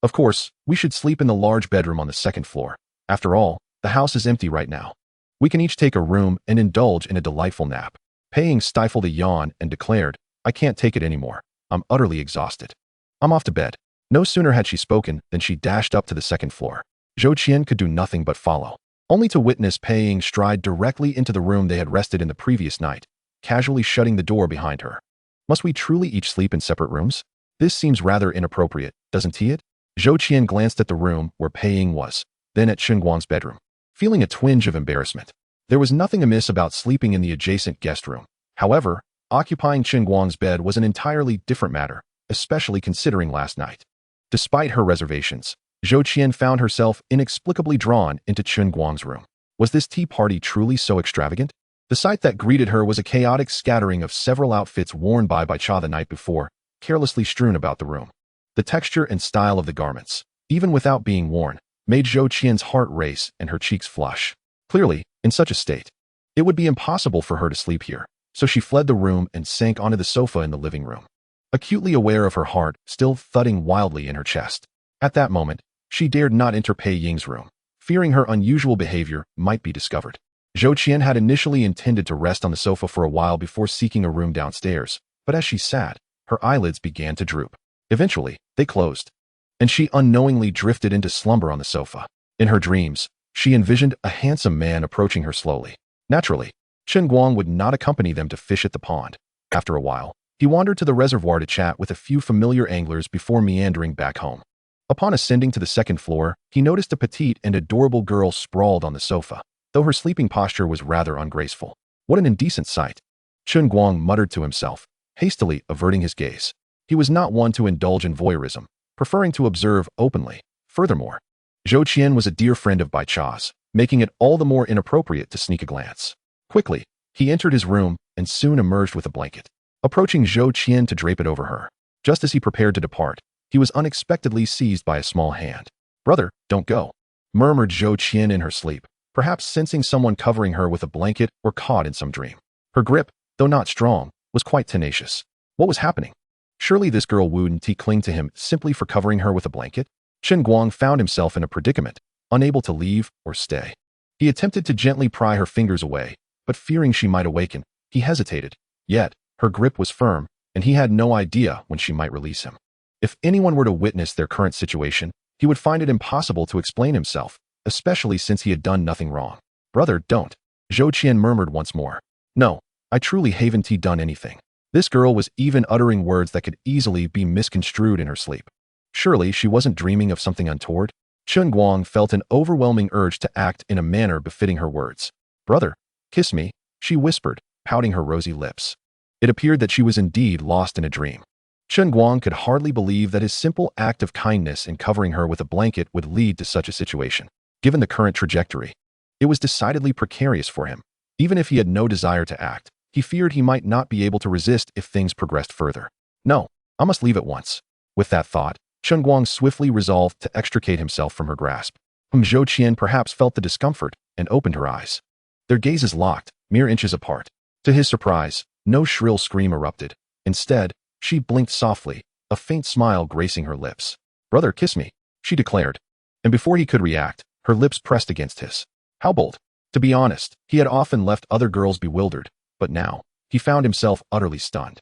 Of course, we should sleep in the large bedroom on the second floor. After all, the house is empty right now. We can each take a room and indulge in a delightful nap. Pei Ying stifled a yawn and declared, I can't take it anymore. I'm utterly exhausted. I'm off to bed. No sooner had she spoken than she dashed up to the second floor. Zhou Qian could do nothing but follow, only to witness Pei Ying stride directly into the room they had rested in the previous night, casually shutting the door behind her. Must we truly each sleep in separate rooms? This seems rather inappropriate, doesn't it? Zhou Qian glanced at the room where Pei Ying was, then at Chen Guang's bedroom, feeling a twinge of embarrassment. There was nothing amiss about sleeping in the adjacent guest room. However, occupying Chen Guang's bed was an entirely different matter, especially considering last night. Despite her reservations, Zhou Qian found herself inexplicably drawn into Chen Guang's room. Was this tea party truly so extravagant? The sight that greeted her was a chaotic scattering of several outfits worn by Bai Cha the night before, carelessly strewn about the room. The texture and style of the garments, even without being worn, made Zhou Qian's heart race and her cheeks flush. Clearly, in such a state, it would be impossible for her to sleep here, so she fled the room and sank onto the sofa in the living room, acutely aware of her heart still thudding wildly in her chest. At that moment, she dared not enter Pei Ying's room, fearing her unusual behavior might be discovered. Zhou Qian had initially intended to rest on the sofa for a while before seeking a room downstairs, but as she sat, her eyelids began to droop. Eventually, they closed, and she unknowingly drifted into slumber on the sofa. In her dreams, she envisioned a handsome man approaching her slowly. Naturally, Chen Guang would not accompany them to fish at the pond. After a while, he wandered to the reservoir to chat with a few familiar anglers before meandering back home. Upon ascending to the second floor, he noticed a petite and adorable girl sprawled on the sofa, though her sleeping posture was rather ungraceful. What an indecent sight! Chen Guang muttered to himself, hastily averting his gaze. He was not one to indulge in voyeurism, preferring to observe openly. Furthermore, Zhou Qian was a dear friend of Bai Cha's, making it all the more inappropriate to sneak a glance. Quickly, he entered his room and soon emerged with a blanket, approaching Zhou Qian to drape it over her. Just as he prepared to depart, he was unexpectedly seized by a small hand. Brother, don't go, murmured Zhou Qian in her sleep, perhaps sensing someone covering her with a blanket or caught in some dream. Her grip, though not strong, was quite tenacious. What was happening? Surely this girl wouldn't cling to him simply for covering her with a blanket? Chen Guang found himself in a predicament, unable to leave or stay. He attempted to gently pry her fingers away, but fearing she might awaken, he hesitated. Yet, her grip was firm, and he had no idea when she might release him. If anyone were to witness their current situation, he would find it impossible to explain himself, especially since he had done nothing wrong. Brother, don't. Zhou Qian murmured once more. No, I truly haven't done anything. This girl was even uttering words that could easily be misconstrued in her sleep. Surely she wasn't dreaming of something untoward? Chen Guang felt an overwhelming urge to act in a manner befitting her words. Brother, kiss me, she whispered, pouting her rosy lips. It appeared that she was indeed lost in a dream. Chen Guang could hardly believe that his simple act of kindness in covering her with a blanket would lead to such a situation. Given the current trajectory, it was decidedly precarious for him. Even if he had no desire to act, he feared he might not be able to resist if things progressed further. No, I must leave at once. With that thought, Chen Guang swiftly resolved to extricate himself from her grasp. Zhou Qian perhaps felt the discomfort and opened her eyes. Their gazes locked, mere inches apart. To his surprise, no shrill scream erupted. Instead, she blinked softly, a faint smile gracing her lips. "Brother, kiss me," she declared. And before he could react, her lips pressed against his. How bold! To be honest, he had often left other girls bewildered, but now, he found himself utterly stunned.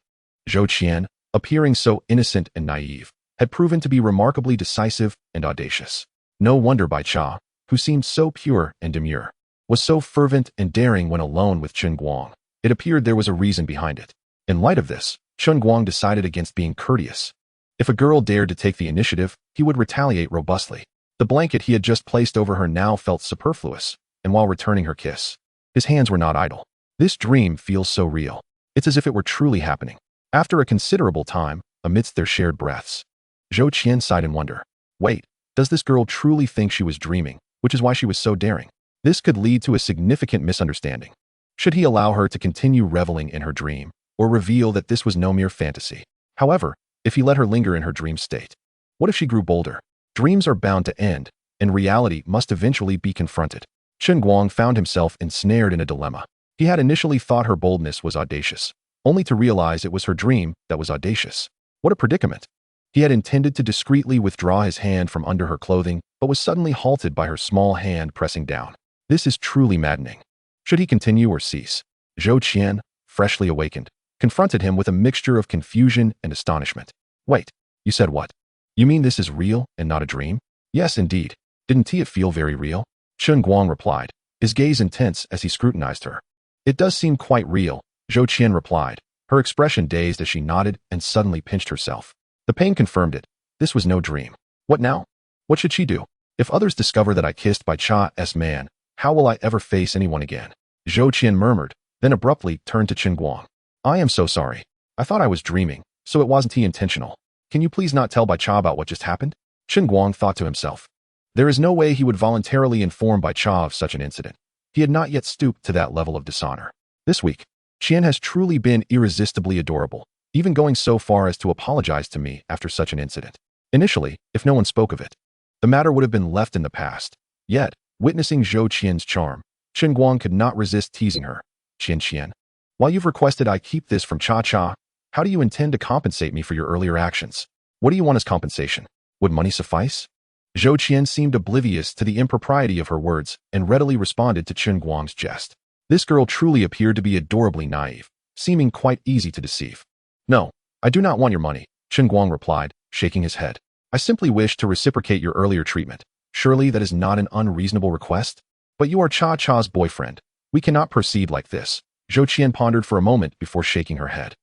Zhou Qian, appearing so innocent and naive, had proven to be remarkably decisive and audacious. No wonder Bai Cha, who seemed so pure and demure, was so fervent and daring when alone with Chen Guang. It appeared there was a reason behind it. In light of this, Chen Guang decided against being courteous. If a girl dared to take the initiative, he would retaliate robustly. The blanket he had just placed over her now felt superfluous, and while returning her kiss, his hands were not idle. This dream feels so real. It's as if it were truly happening. After a considerable time, amidst their shared breaths, Zhou Qian sighed in wonder. Wait, does this girl truly think she was dreaming, which is why she was so daring? This could lead to a significant misunderstanding. Should he allow her to continue reveling in her dream, or reveal that this was no mere fantasy? However, if he let her linger in her dream state, what if she grew bolder? Dreams are bound to end, and reality must eventually be confronted. Chen Guang found himself ensnared in a dilemma. He had initially thought her boldness was audacious, only to realize it was her dream that was audacious. What a predicament! He had intended to discreetly withdraw his hand from under her clothing, but was suddenly halted by her small hand pressing down. This is truly maddening. Should he continue or cease? Zhou Qian, freshly awakened, confronted him with a mixture of confusion and astonishment. Wait, you said what? You mean this is real and not a dream? Yes, indeed. Didn't it feel very real? Chen Guang replied, his gaze intense as he scrutinized her. It does seem quite real, Zhou Qian replied, her expression dazed as she nodded and suddenly pinched herself. The pain confirmed it. This was no dream. What now? What should she do? If others discover that I kissed Bai Cha's man, how will I ever face anyone again? Zhou Qian murmured, then abruptly turned to Chen Guang. I am so sorry. I thought I was dreaming, so it wasn't intentional. Can you please not tell Bai Cha about what just happened? Chen Guang thought to himself. There is no way he would voluntarily inform Bai Cha of such an incident. He had not yet stooped to that level of dishonor. This week, Qian has truly been irresistibly adorable, even going so far as to apologize to me after such an incident. Initially, if no one spoke of it, the matter would have been left in the past. Yet, witnessing Zhou Qian's charm, Chen Guang could not resist teasing her. Qian, while you've requested I keep this from Cha, how do you intend to compensate me for your earlier actions? What do you want as compensation? Would money suffice? Zhou Qian seemed oblivious to the impropriety of her words and readily responded to Chen Guang's jest. This girl truly appeared to be adorably naive, seeming quite easy to deceive. No, I do not want your money, Chen Guang replied, shaking his head. I simply wish to reciprocate your earlier treatment. Surely that is not an unreasonable request? But you are Cha's boyfriend. We cannot proceed like this. Zhou Qian pondered for a moment before shaking her head.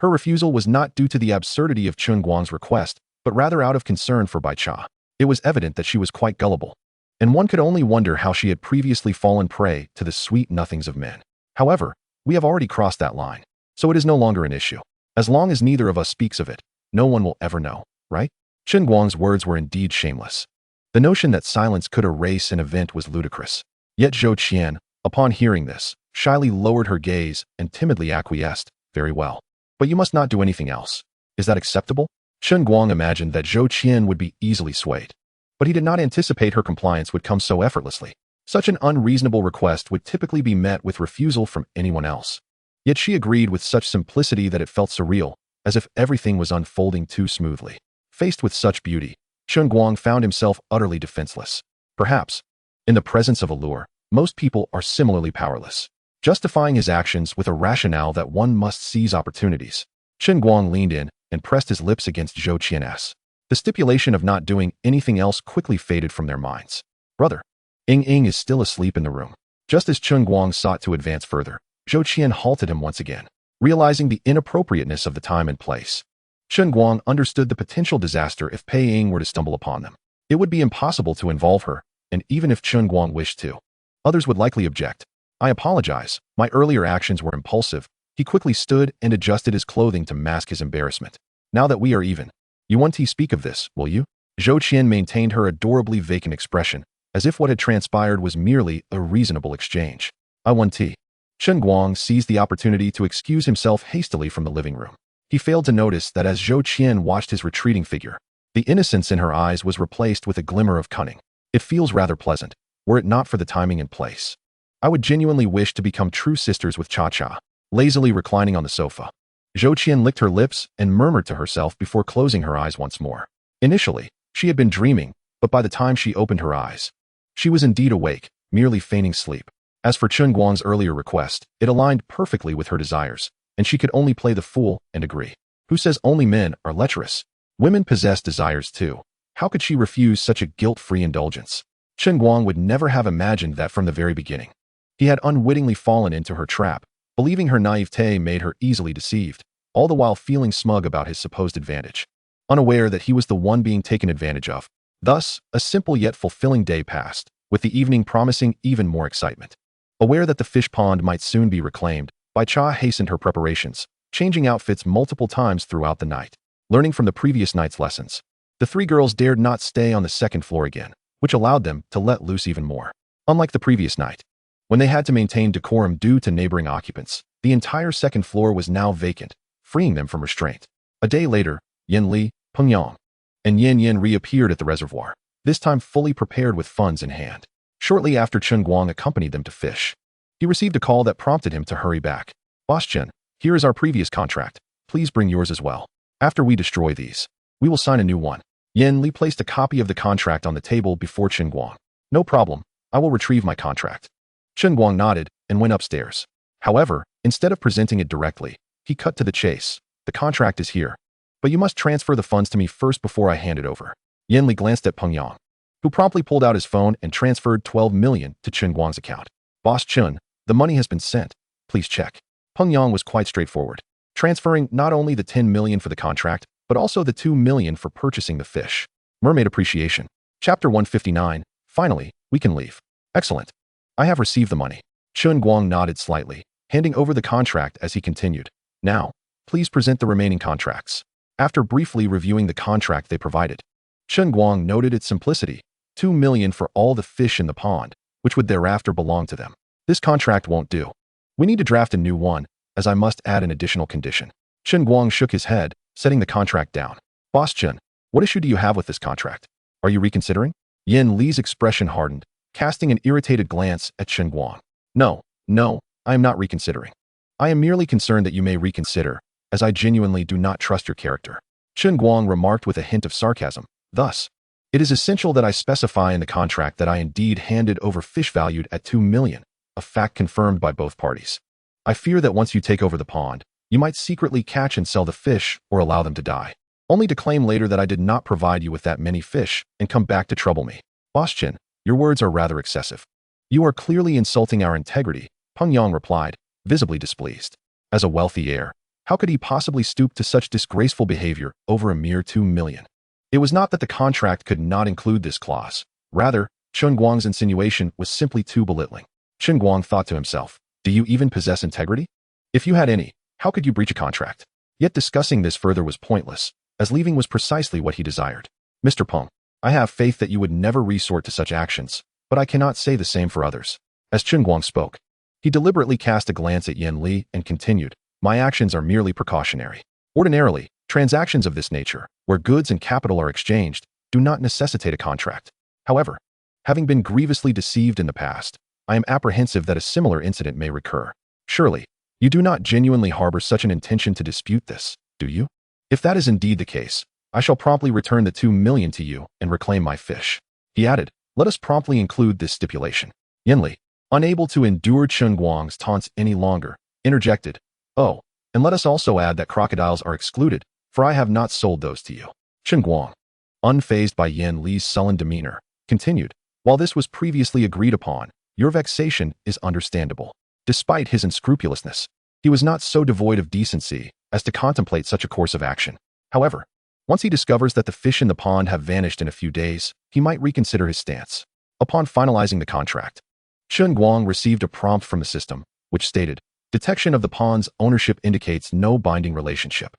Her refusal was not due to the absurdity of Chen Guang's request, but rather out of concern for Bai Cha. It was evident that she was quite gullible, and one could only wonder how she had previously fallen prey to the sweet nothings of men. However, we have already crossed that line, so it is no longer an issue. As long as neither of us speaks of it, no one will ever know, right? Chen Guang's words were indeed shameless. The notion that silence could erase an event was ludicrous. Yet Zhou Qian, upon hearing this, shyly lowered her gaze and timidly acquiesced. Very well. But you must not do anything else. Is that acceptable? Chen Guang imagined that Zhou Qian would be easily swayed, but he did not anticipate her compliance would come so effortlessly. Such an unreasonable request would typically be met with refusal from anyone else. Yet she agreed with such simplicity that it felt surreal, as if everything was unfolding too smoothly. Faced with such beauty, Chen Guang found himself utterly defenseless. Perhaps, in the presence of allure, most people are similarly powerless, justifying his actions with a rationale that one must seize opportunities. Chen Guang leaned in and pressed his lips against Zhou Qian's. The stipulation of not doing anything else quickly faded from their minds. Brother, Ying is still asleep in the room. Just as Chen Guang sought to advance further, Zhou Qian halted him once again, realizing the inappropriateness of the time and place. Chen Guang understood the potential disaster if Pei Ying were to stumble upon them. It would be impossible to involve her, and even if Chen Guang wished to, others would likely object. I apologize, my earlier actions were impulsive. He quickly stood and adjusted his clothing to mask his embarrassment. Now that we are even, you want to speak of this, will you? Zhou Qian maintained her adorably vacant expression, as if what had transpired was merely a reasonable exchange. I want tea. Chen Guang seized the opportunity to excuse himself hastily from the living room. He failed to notice that as Zhou Qian watched his retreating figure, the innocence in her eyes was replaced with a glimmer of cunning. It feels rather pleasant, were it not for the timing and place. I would genuinely wish to become true sisters with Cha-Cha, lazily reclining on the sofa. Zhou Qian licked her lips and murmured to herself before closing her eyes once more. Initially, she had been dreaming, but by the time she opened her eyes, she was indeed awake, merely feigning sleep. As for Chen Guang's earlier request, it aligned perfectly with her desires, and she could only play the fool and agree. Who says only men are lecherous? Women possess desires too. How could she refuse such a guilt-free indulgence? Chen Guang would never have imagined that from the very beginning. He had unwittingly fallen into her trap, believing her naivete made her easily deceived, all the while feeling smug about his supposed advantage, unaware that he was the one being taken advantage of. Thus, a simple yet fulfilling day passed, with the evening promising even more excitement. Aware that the fish pond might soon be reclaimed, Bai Cha hastened her preparations, changing outfits multiple times throughout the night. Learning from the previous night's lessons, the three girls dared not stay on the second floor again, which allowed them to let loose even more. Unlike the previous night, when they had to maintain decorum due to neighboring occupants, the entire second floor was now vacant, freeing them from restraint. A day later, Yin Li, Peng Yang, and Yin Yin reappeared at the reservoir, this time fully prepared with funds in hand. Shortly after Chen Guang accompanied them to fish, he received a call that prompted him to hurry back. Boss Chen, here is our previous contract. Please bring yours as well. After we destroy these, we will sign a new one. Yin Li placed a copy of the contract on the table before Chen Guang. No problem, I will retrieve my contract. Chen Guang nodded and went upstairs. However, instead of presenting it directly, he cut to the chase. The contract is here, but you must transfer the funds to me first before I hand it over. Yin Li glanced at Peng Yang, who promptly pulled out his phone and transferred 12 million to Chen Guang's account. Boss Chen, the money has been sent. Please check. Peng Yang was quite straightforward, transferring not only the 10 million for the contract, but also the 2 million for purchasing the fish. Mermaid Appreciation. Chapter 159. Finally, we can leave. Excellent. I have received the money. Chen Guang nodded slightly, handing over the contract as he continued. Now, please present the remaining contracts. After briefly reviewing the contract they provided, Chen Guang noted its simplicity, 2 million for all the fish in the pond, which would thereafter belong to them. This contract won't do. We need to draft a new one, as I must add an additional condition. Chen Guang shook his head, setting the contract down. Boss Chen, what issue do you have with this contract? Are you reconsidering? Yin Li's expression hardened, casting an irritated glance at Chen Guang. No, I am not reconsidering. I am merely concerned that you may reconsider, as I genuinely do not trust your character. Chen Guang remarked with a hint of sarcasm. Thus, it is essential that I specify in the contract that I indeed handed over fish valued at 2 million, a fact confirmed by both parties. I fear that once you take over the pond, you might secretly catch and sell the fish or allow them to die, only to claim later that I did not provide you with that many fish and come back to trouble me. Boss Chen, your words are rather excessive. You are clearly insulting our integrity, Peng Yang replied, visibly displeased. As a wealthy heir, how could he possibly stoop to such disgraceful behavior over a mere 2 million? It was not that the contract could not include this clause. Rather, Chen Guang's insinuation was simply too belittling. Chen Guang thought to himself, do you even possess integrity? If you had any, how could you breach a contract? Yet discussing this further was pointless, as leaving was precisely what he desired. Mr. Peng, I have faith that you would never resort to such actions, but I cannot say the same for others. As Chen Guang spoke, he deliberately cast a glance at Yin Li and continued, my actions are merely precautionary. Ordinarily, transactions of this nature, where goods and capital are exchanged, do not necessitate a contract. However, having been grievously deceived in the past, I am apprehensive that a similar incident may recur. Surely, you do not genuinely harbor such an intention to dispute this, do you? If that is indeed the case, I shall promptly return the 2 million to you and reclaim my fish. He added, let us promptly include this stipulation. Yin Li, unable to endure Chen Guang's taunts any longer, interjected, oh, and let us also add that crocodiles are excluded, for I have not sold those to you. Chen Guang, unfazed by Yin Li's sullen demeanor, continued, while this was previously agreed upon, your vexation is understandable. Despite his unscrupulousness, he was not so devoid of decency as to contemplate such a course of action. However, once he discovers that the fish in the pond have vanished in a few days, he might reconsider his stance. Upon finalizing the contract, Chen Guang received a prompt from the system, which stated, detection of the pond's ownership indicates no binding relationship.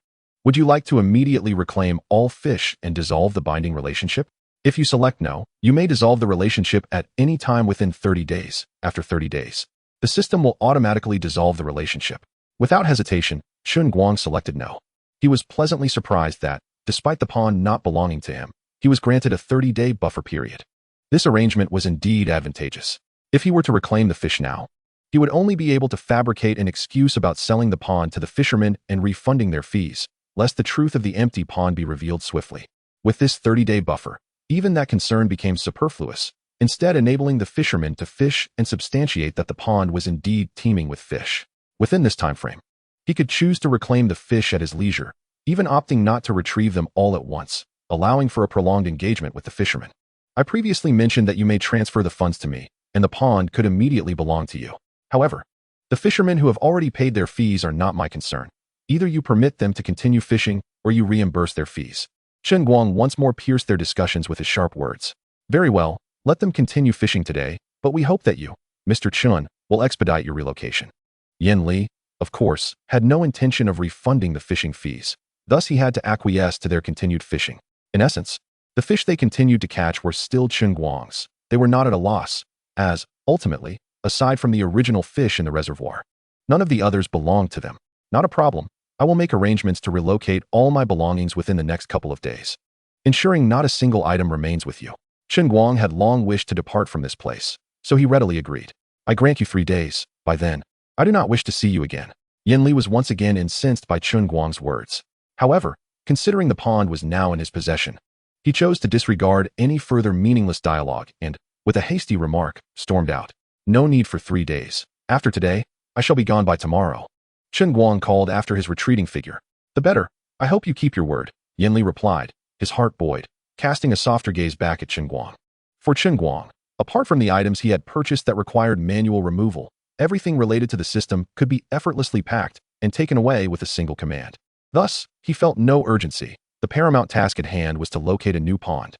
Would you like to immediately reclaim all fish and dissolve the binding relationship? If you select no, you may dissolve the relationship at any time within 30 days. After 30 days, the system will automatically dissolve the relationship. Without hesitation, Chen Guang selected no. He was pleasantly surprised that, despite the pawn not belonging to him, he was granted a 30-day buffer period. This arrangement was indeed advantageous. If he were to reclaim the fish now, he would only be able to fabricate an excuse about selling the pawn to the fishermen and refunding their fees, lest the truth of the empty pawn be revealed swiftly. With this 30-day buffer, even that concern became superfluous, instead enabling the fishermen to fish and substantiate that the pond was indeed teeming with fish. Within this time frame, he could choose to reclaim the fish at his leisure, even opting not to retrieve them all at once, allowing for a prolonged engagement with the fishermen. I previously mentioned that you may transfer the funds to me, and the pond could immediately belong to you. However, the fishermen who have already paid their fees are not my concern. Either you permit them to continue fishing, or you reimburse their fees. Chen Guang once more pierced their discussions with his sharp words. Very well, let them continue fishing today, but we hope that you, Mr. Chen, will expedite your relocation. Yin Li, of course, had no intention of refunding the fishing fees. Thus he had to acquiesce to their continued fishing. In essence, the fish they continued to catch were still Chen Guang's. They were not at a loss, as, ultimately, aside from the original fish in the reservoir, none of the others belonged to them. Not a problem. I will make arrangements to relocate all my belongings within the next couple of days, ensuring not a single item remains with you. Chen Guang had long wished to depart from this place, so he readily agreed. I grant you 3 days. By then, I do not wish to see you again. Yin Li was once again incensed by Chen Guang's words. However, considering the pond was now in his possession, he chose to disregard any further meaningless dialogue and, with a hasty remark, stormed out. No need for 3 days. After today, I shall be gone by tomorrow. Chen Guang called after his retreating figure. The better. I hope you keep your word, Yin Li replied, his heart buoyed, casting a softer gaze back at Chen Guang. For Chen Guang, apart from the items he had purchased that required manual removal, everything related to the system could be effortlessly packed and taken away with a single command. Thus, he felt no urgency. The paramount task at hand was to locate a new pond.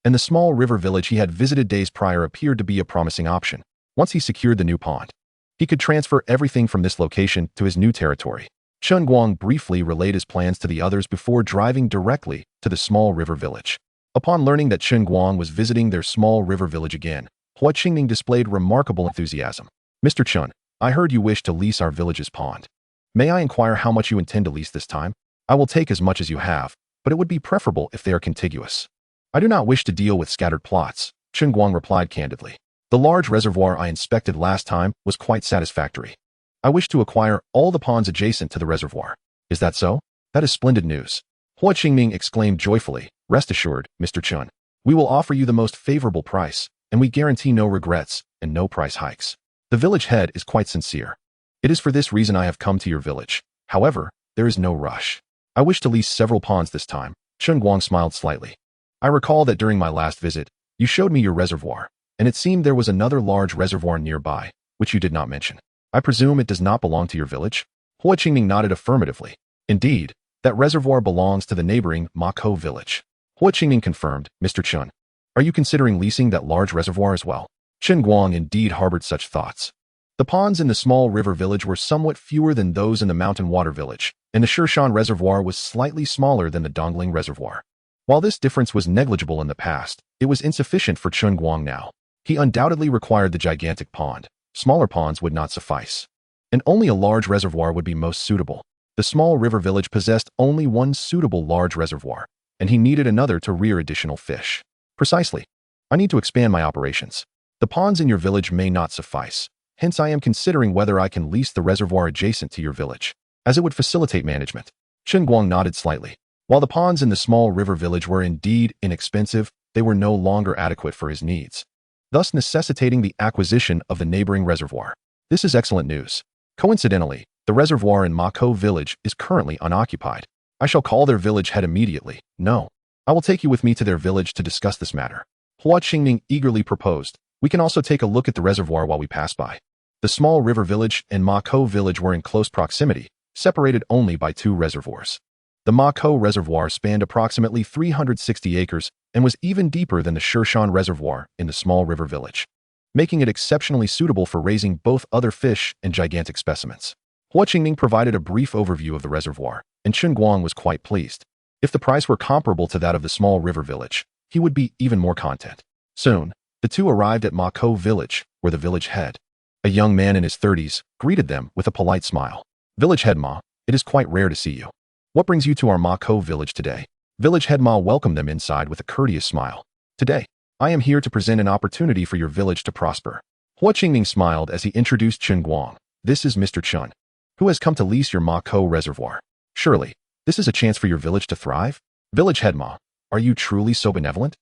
And the small river village he had visited days prior appeared to be a promising option. Once he secured the new pond, he could transfer everything from this location to his new territory. Chen Guang briefly relayed his plans to the others before driving directly to the small river village. Upon learning that Chen Guang was visiting their small river village again, Hua Qingning displayed remarkable enthusiasm. Mr. Chen, I heard you wish to lease our village's pond. May I inquire how much you intend to lease this time? I will take as much as you have, but it would be preferable if they are contiguous. I do not wish to deal with scattered plots, Chen Guang replied candidly. The large reservoir I inspected last time was quite satisfactory. I wish to acquire all the ponds adjacent to the reservoir. Is that so? That is splendid news. Hua Qingning exclaimed joyfully. Rest assured, Mr. Chen, we will offer you the most favorable price, and we guarantee no regrets and no price hikes. The village head is quite sincere. It is for this reason I have come to your village. However, there is no rush. I wish to lease several ponds this time. Chen Guang smiled slightly. I recall that during my last visit, you showed me your reservoir, and it seemed there was another large reservoir nearby, which you did not mention. I presume it does not belong to your village? Hua Qingning nodded affirmatively. Indeed, that reservoir belongs to the neighboring Mako village. Hua Qingning confirmed. Mr. Chen, are you considering leasing that large reservoir as well? Chen Guang indeed harbored such thoughts. The ponds in the small river village were somewhat fewer than those in the mountain water village, and the Shirshan reservoir was slightly smaller than the Dongling reservoir. While this difference was negligible in the past, it was insufficient for Chen Guang now. He undoubtedly required the gigantic pond. Smaller ponds would not suffice, and only a large reservoir would be most suitable. The small river village possessed only one suitable large reservoir, and he needed another to rear additional fish. Precisely. I need to expand my operations. The ponds in your village may not suffice, hence I am considering whether I can lease the reservoir adjacent to your village, as it would facilitate management. Chen Guang nodded slightly. While the ponds in the small river village were indeed inexpensive, they were no longer adequate for his needs, thus necessitating the acquisition of the neighboring reservoir. This is excellent news. Coincidentally, the reservoir in Mako village is currently unoccupied. I shall call their village head immediately. No, I will take you with me to their village to discuss this matter. Hua Qingning eagerly proposed. We can also take a look at the reservoir while we pass by. The small river village and Mako village were in close proximity, separated only by 2 reservoirs. The Mako reservoir spanned approximately 360 acres and was even deeper than the Shirshan reservoir in the small river village, making it exceptionally suitable for raising both other fish and gigantic specimens. Hua Qingning provided a brief overview of the reservoir, and Chen Guang was quite pleased. If the price were comparable to that of the small river village, he would be even more content. Soon, the two arrived at Mako village, where the village head, a young man in his 30s, greeted them with a polite smile. Village head Ma, it is quite rare to see you. What brings you to our Mako village today? Village head Ma welcomed them inside with a courteous smile. Today, I am here to present an opportunity for your village to prosper. Hua Qingming smiled as he introduced Chen Guang. This is Mr. Chen, who has come to lease your Mako reservoir. Surely, this is a chance for your village to thrive? Village head Ma, are you truly so benevolent?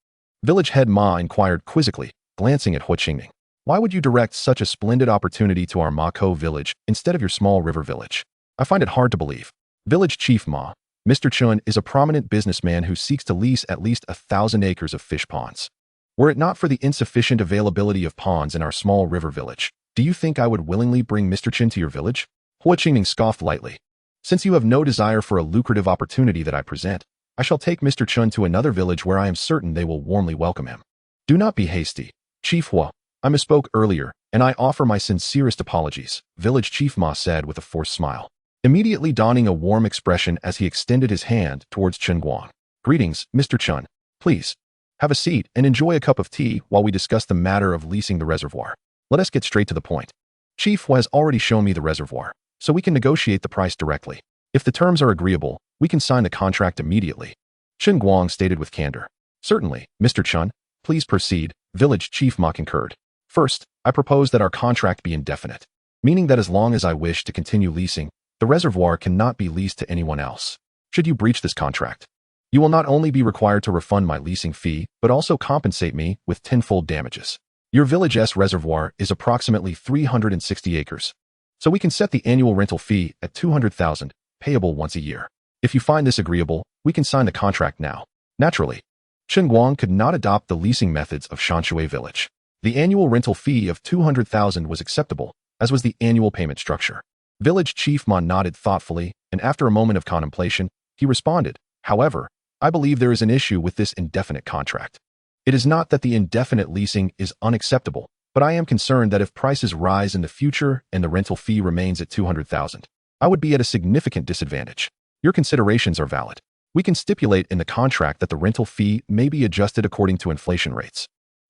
Village head Ma inquired quizzically, glancing at Hua Qingming. Why would you direct such a splendid opportunity to our Mako village instead of your small river village? I find it hard to believe. Village Chief Ma, Mr. Chen is a prominent businessman who seeks to lease at least 1,000 acres of fish ponds. Were it not for the insufficient availability of ponds in our small river village, do you think I would willingly bring Mr. Chen to your village? Hua Qingming scoffed lightly. Since you have no desire for a lucrative opportunity that I present, I shall take Mr. Chen to another village where I am certain they will warmly welcome him. Do not be hasty. Chief Hua, I misspoke earlier, and I offer my sincerest apologies, Village Chief Ma said with a forced smile, immediately donning a warm expression as he extended his hand towards Chen Guang. Greetings, Mr. Chen. Please, have a seat and enjoy a cup of tea while we discuss the matter of leasing the reservoir. Let us get straight to the point. Chief Hua has already shown me the reservoir, so we can negotiate the price directly. If the terms are agreeable, we can sign the contract immediately. Chen Guang stated with candor. Certainly, Mr. Chen, please proceed, Village Chief Ma concurred. First, I propose that our contract be indefinite, meaning that as long as I wish to continue leasing, the reservoir cannot be leased to anyone else. Should you breach this contract, you will not only be required to refund my leasing fee, but also compensate me with tenfold damages. Your village's reservoir is approximately 360 acres, so we can set the annual rental fee at 200,000, payable once a year. If you find this agreeable, we can sign the contract now. Naturally, Chen Guang could not adopt the leasing methods of Shanshui village. The annual rental fee of 200,000 was acceptable, as was the annual payment structure. Village Chief Ma nodded thoughtfully, and after a moment of contemplation, he responded, however, I believe there is an issue with this indefinite contract. It is not that the indefinite leasing is unacceptable, but I am concerned that if prices rise in the future and the rental fee remains at 200,000, I would be at a significant disadvantage. Your considerations are valid. We can stipulate in the contract that the rental fee may be adjusted according to inflation rates.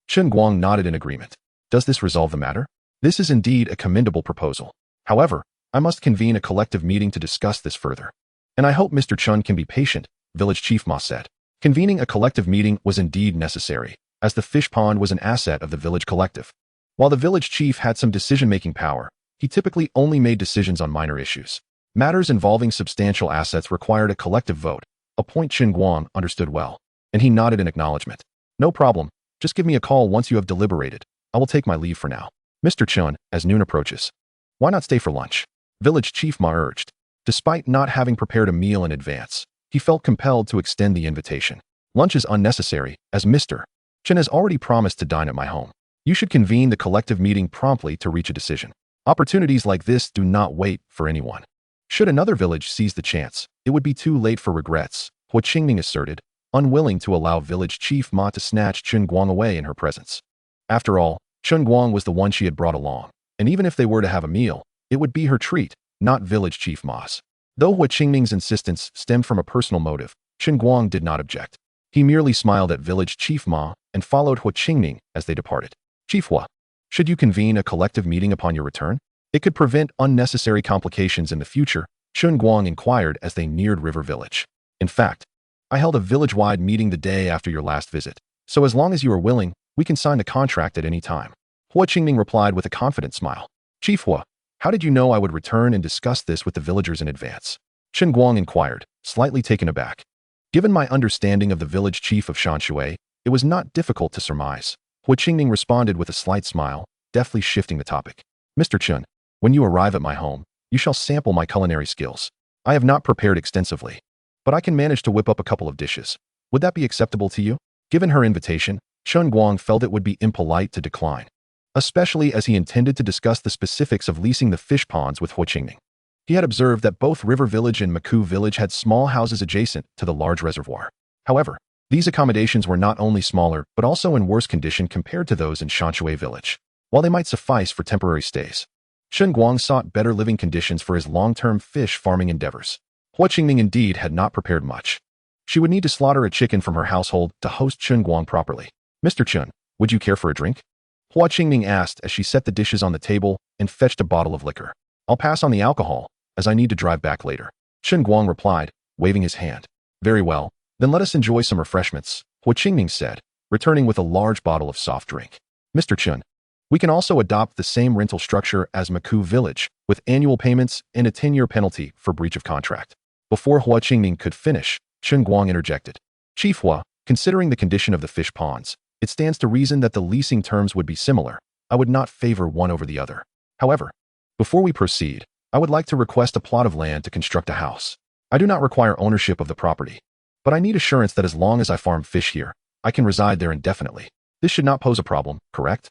Chen Guang nodded in agreement. Does this resolve the matter? This is indeed a commendable proposal. However, I must convene a collective meeting to discuss this further. And I hope Mr. Chen can be patient, Village Chief Ma said. Convening a collective meeting was indeed necessary, as the fish pond was an asset of the village collective. While the village chief had some decision-making power, he typically only made decisions on minor issues. Matters involving substantial assets required a collective vote, a point Chen Guang understood well, and he nodded in acknowledgement. No problem, just give me a call once you have deliberated. I will take my leave for now. Mr. Chen, as noon approaches, why not stay for lunch? Village Chief Ma urged. Despite not having prepared a meal in advance, he felt compelled to extend the invitation. Lunch is unnecessary, as Mr. Chen has already promised to dine at my home. You should convene the collective meeting promptly to reach a decision. Opportunities like this do not wait for anyone. Should another village seize the chance, it would be too late for regrets, Hua Qingming asserted, unwilling to allow Village Chief Ma to snatch Chen Guang away in her presence. After all, Chen Guang was the one she had brought along, and even if they were to have a meal, it would be her treat, not Village Chief Ma's. Though Hua Qingming's insistence stemmed from a personal motive, Chen Guang did not object. He merely smiled at Village Chief Ma and followed Hua Qingming as they departed. Chief Hua, should you convene a collective meeting upon your return? It could prevent unnecessary complications in the future, Chen Guang inquired as they neared River Village. In fact, I held a village-wide meeting the day after your last visit, so as long as you are willing, we can sign the contract at any time. Hua Qingming replied with a confident smile. Chief Hua, how did you know I would return and discuss this with the villagers in advance? Chen Guang inquired, slightly taken aback. Given my understanding of the village chief of Shanshui, it was not difficult to surmise. Hua Qingming responded with a slight smile, deftly shifting the topic. Mr. Chen, when you arrive at my home, you shall sample my culinary skills. I have not prepared extensively, but I can manage to whip up a couple of dishes. Would that be acceptable to you? Given her invitation, Chen Guang felt it would be impolite to decline, especially as he intended to discuss the specifics of leasing the fish ponds with Hua Qingming. He had observed that both River Village and Maku Village had small houses adjacent to the large reservoir. However, these accommodations were not only smaller, but also in worse condition compared to those in Shanshui Village. While they might suffice for temporary stays, Chen Guang sought better living conditions for his long-term fish farming endeavors. Hua Qingming indeed had not prepared much. She would need to slaughter a chicken from her household to host Chen Guang properly. Mr. Chen, would you care for a drink? Hua Qingming asked as she set the dishes on the table and fetched a bottle of liquor. I'll pass on the alcohol, as I need to drive back later. Chen Guang replied, waving his hand. Very well, then let us enjoy some refreshments, Hua Qingming said, returning with a large bottle of soft drink. Mr. Chen, we can also adopt the same rental structure as Maku Village, with annual payments and a 10-year penalty for breach of contract. Before Hua Qingming could finish, Chen Guang interjected. Chief Hua, considering the condition of the fish ponds, it stands to reason that the leasing terms would be similar. I would not favor one over the other. However, before we proceed, I would like to request a plot of land to construct a house. I do not require ownership of the property, but I need assurance that as long as I farm fish here, I can reside there indefinitely. This should not pose a problem, correct?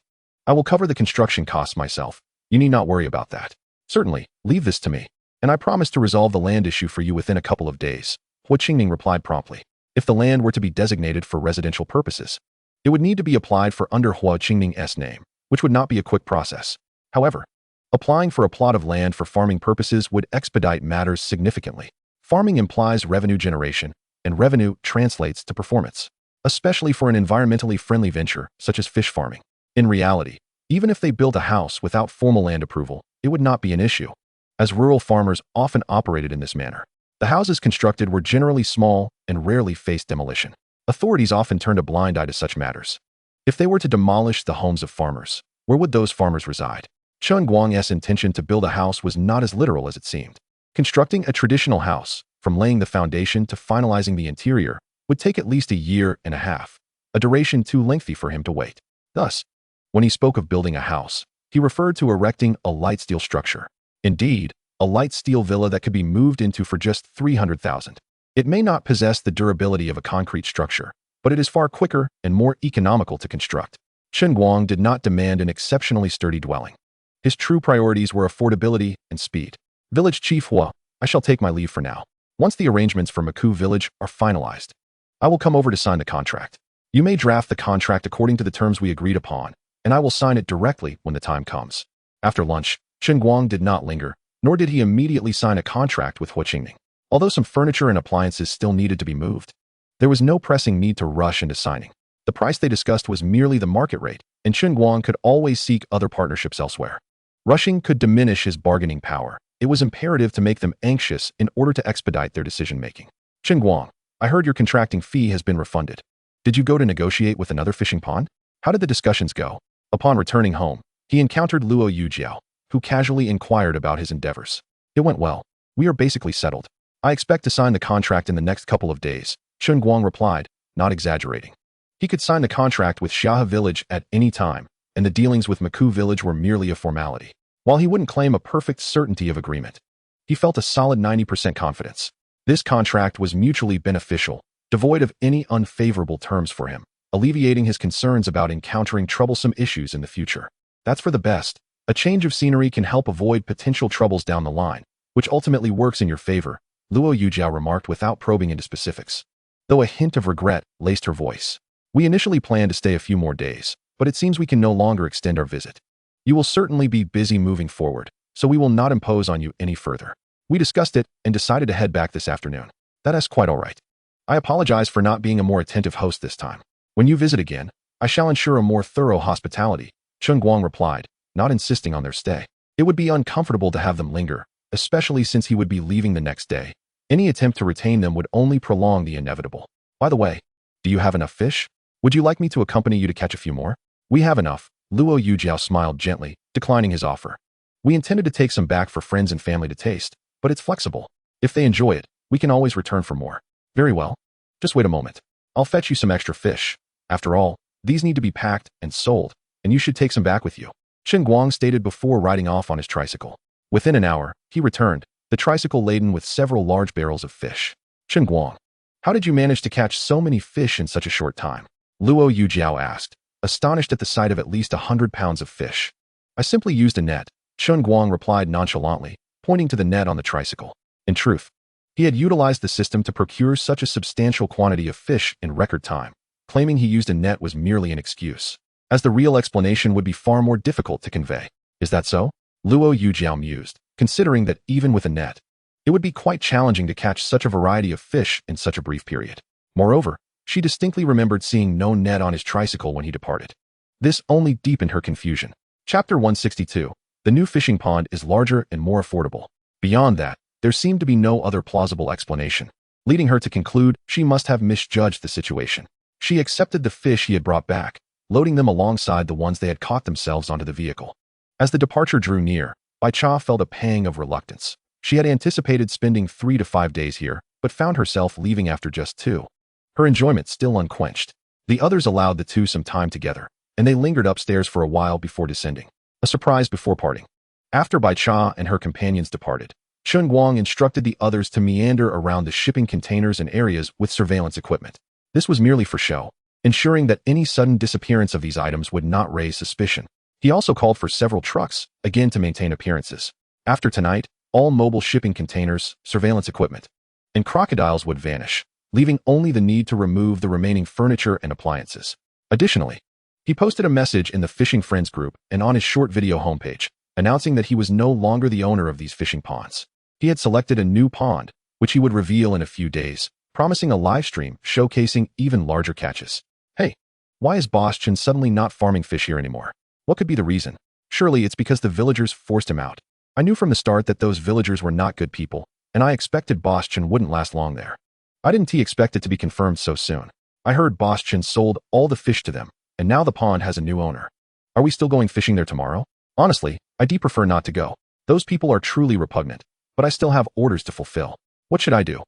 I will cover the construction costs myself. You need not worry about that. Certainly, leave this to me, and I promise to resolve the land issue for you within a couple of days, Hua Qingming replied promptly. If the land were to be designated for residential purposes, it would need to be applied for under Hua Qingming's name, which would not be a quick process. However, applying for a plot of land for farming purposes would expedite matters significantly. Farming implies revenue generation, and revenue translates to performance, especially for an environmentally friendly venture such as fish farming. In reality, even if they built a house without formal land approval, it would not be an issue, as rural farmers often operated in this manner. The houses constructed were generally small and rarely faced demolition. Authorities often turned a blind eye to such matters. If they were to demolish the homes of farmers, where would those farmers reside? Chen Guang's intention to build a house was not as literal as it seemed. Constructing a traditional house, from laying the foundation to finalizing the interior, would take at least a year and a half, a duration too lengthy for him to wait. Thus, when he spoke of building a house, he referred to erecting a light steel structure. Indeed, a light steel villa that could be moved into for just 300,000. It may not possess the durability of a concrete structure, but it is far quicker and more economical to construct. Chen Guang did not demand an exceptionally sturdy dwelling. His true priorities were affordability and speed. Village Chief Hua, I shall take my leave for now. Once the arrangements for Maku Village are finalized, I will come over to sign the contract. You may draft the contract according to the terms we agreed upon, and I will sign it directly when the time comes. After lunch, Chen Guang did not linger, nor did he immediately sign a contract with Hua Qingming. Although some furniture and appliances still needed to be moved, there was no pressing need to rush into signing. The price they discussed was merely the market rate, and Chen Guang could always seek other partnerships elsewhere. Rushing could diminish his bargaining power. It was imperative to make them anxious in order to expedite their decision-making. Chen Guang, I heard your contracting fee has been refunded. Did you go to negotiate with another fishing pond? How did the discussions go? Upon returning home, he encountered Luo Yujiao, who casually inquired about his endeavors. It went well. We are basically settled. I expect to sign the contract in the next couple of days, Chen Guang replied, not exaggerating. He could sign the contract with Xiahe Village at any time, and the dealings with Maku Village were merely a formality. While he wouldn't claim a perfect certainty of agreement, he felt a solid 90% confidence. This contract was mutually beneficial, devoid of any unfavorable terms for him, alleviating his concerns about encountering troublesome issues in the future. That's for the best. A change of scenery can help avoid potential troubles down the line, which ultimately works in your favor, Luo Yujiao remarked without probing into specifics, though a hint of regret laced her voice. We initially planned to stay a few more days, but it seems we can no longer extend our visit. You will certainly be busy moving forward, so we will not impose on you any further. We discussed it and decided to head back this afternoon. That's quite all right. I apologize for not being a more attentive host this time. When you visit again, I shall ensure a more thorough hospitality, Chen Guang replied, not insisting on their stay. It would be uncomfortable to have them linger, especially since he would be leaving the next day. Any attempt to retain them would only prolong the inevitable. By the way, do you have enough fish? Would you like me to accompany you to catch a few more? We have enough, Luo Yujiao smiled gently, declining his offer. We intended to take some back for friends and family to taste, but it's flexible. If they enjoy it, we can always return for more. Very well. Just wait a moment. I'll fetch you some extra fish. After all, these need to be packed and sold, and you should take some back with you, Chen Guang stated before riding off on his tricycle. Within an hour, he returned, the tricycle laden with several large barrels of fish. Chen Guang, how did you manage to catch so many fish in such a short time? Luo Yujiao asked, astonished at the sight of at least 100 pounds of fish. I simply used a net, Chen Guang replied nonchalantly, pointing to the net on the tricycle. In truth, he had utilized the system to procure such a substantial quantity of fish in record time. Claiming he used a net was merely an excuse, as the real explanation would be far more difficult to convey. Is that so? Luo Yujiao mused, considering that even with a net, it It would be quite challenging to catch such a variety of fish in such a brief period. Moreover, she distinctly remembered seeing no net on his tricycle when he departed. This only deepened her confusion. Chapter 162. The new fishing pond is larger and more affordable. Beyond that, there seemed to be no other plausible explanation, leading her to conclude she must have misjudged the situation. She accepted the fish he had brought back, loading them alongside the ones they had caught themselves onto the vehicle. As the departure drew near, Bai Cha felt a pang of reluctance. She had anticipated spending 3 to 5 days here, but found herself leaving after just 2. Her enjoyment still unquenched. The others allowed the two some time together, and they lingered upstairs for a while before descending. A surprise before parting. After Bai Cha and her companions departed, Chen Guang instructed the others to meander around the shipping containers and areas with surveillance equipment. This was merely for show, ensuring that any sudden disappearance of these items would not raise suspicion. He also called for several trucks, again to maintain appearances. After tonight, all mobile shipping containers, surveillance equipment, and crocodiles would vanish, leaving only the need to remove the remaining furniture and appliances. Additionally, he posted a message in the Fishing Friends group and on his short video homepage, announcing that he was no longer the owner of these fishing ponds. He had selected a new pond, which he would reveal in a few days, promising a live stream showcasing even larger catches. Hey, why is Boss Chen suddenly not farming fish here anymore? What could be the reason? Surely it's because the villagers forced him out. I knew from the start that those villagers were not good people, and I expected Boss Chen wouldn't last long there. I didn't expect it to be confirmed so soon. I heard Boss Chen sold all the fish to them, and now the pond has a new owner. Are we still going fishing there tomorrow? Honestly, I prefer not to go. Those people are truly repugnant, but I still have orders to fulfill. What should I do?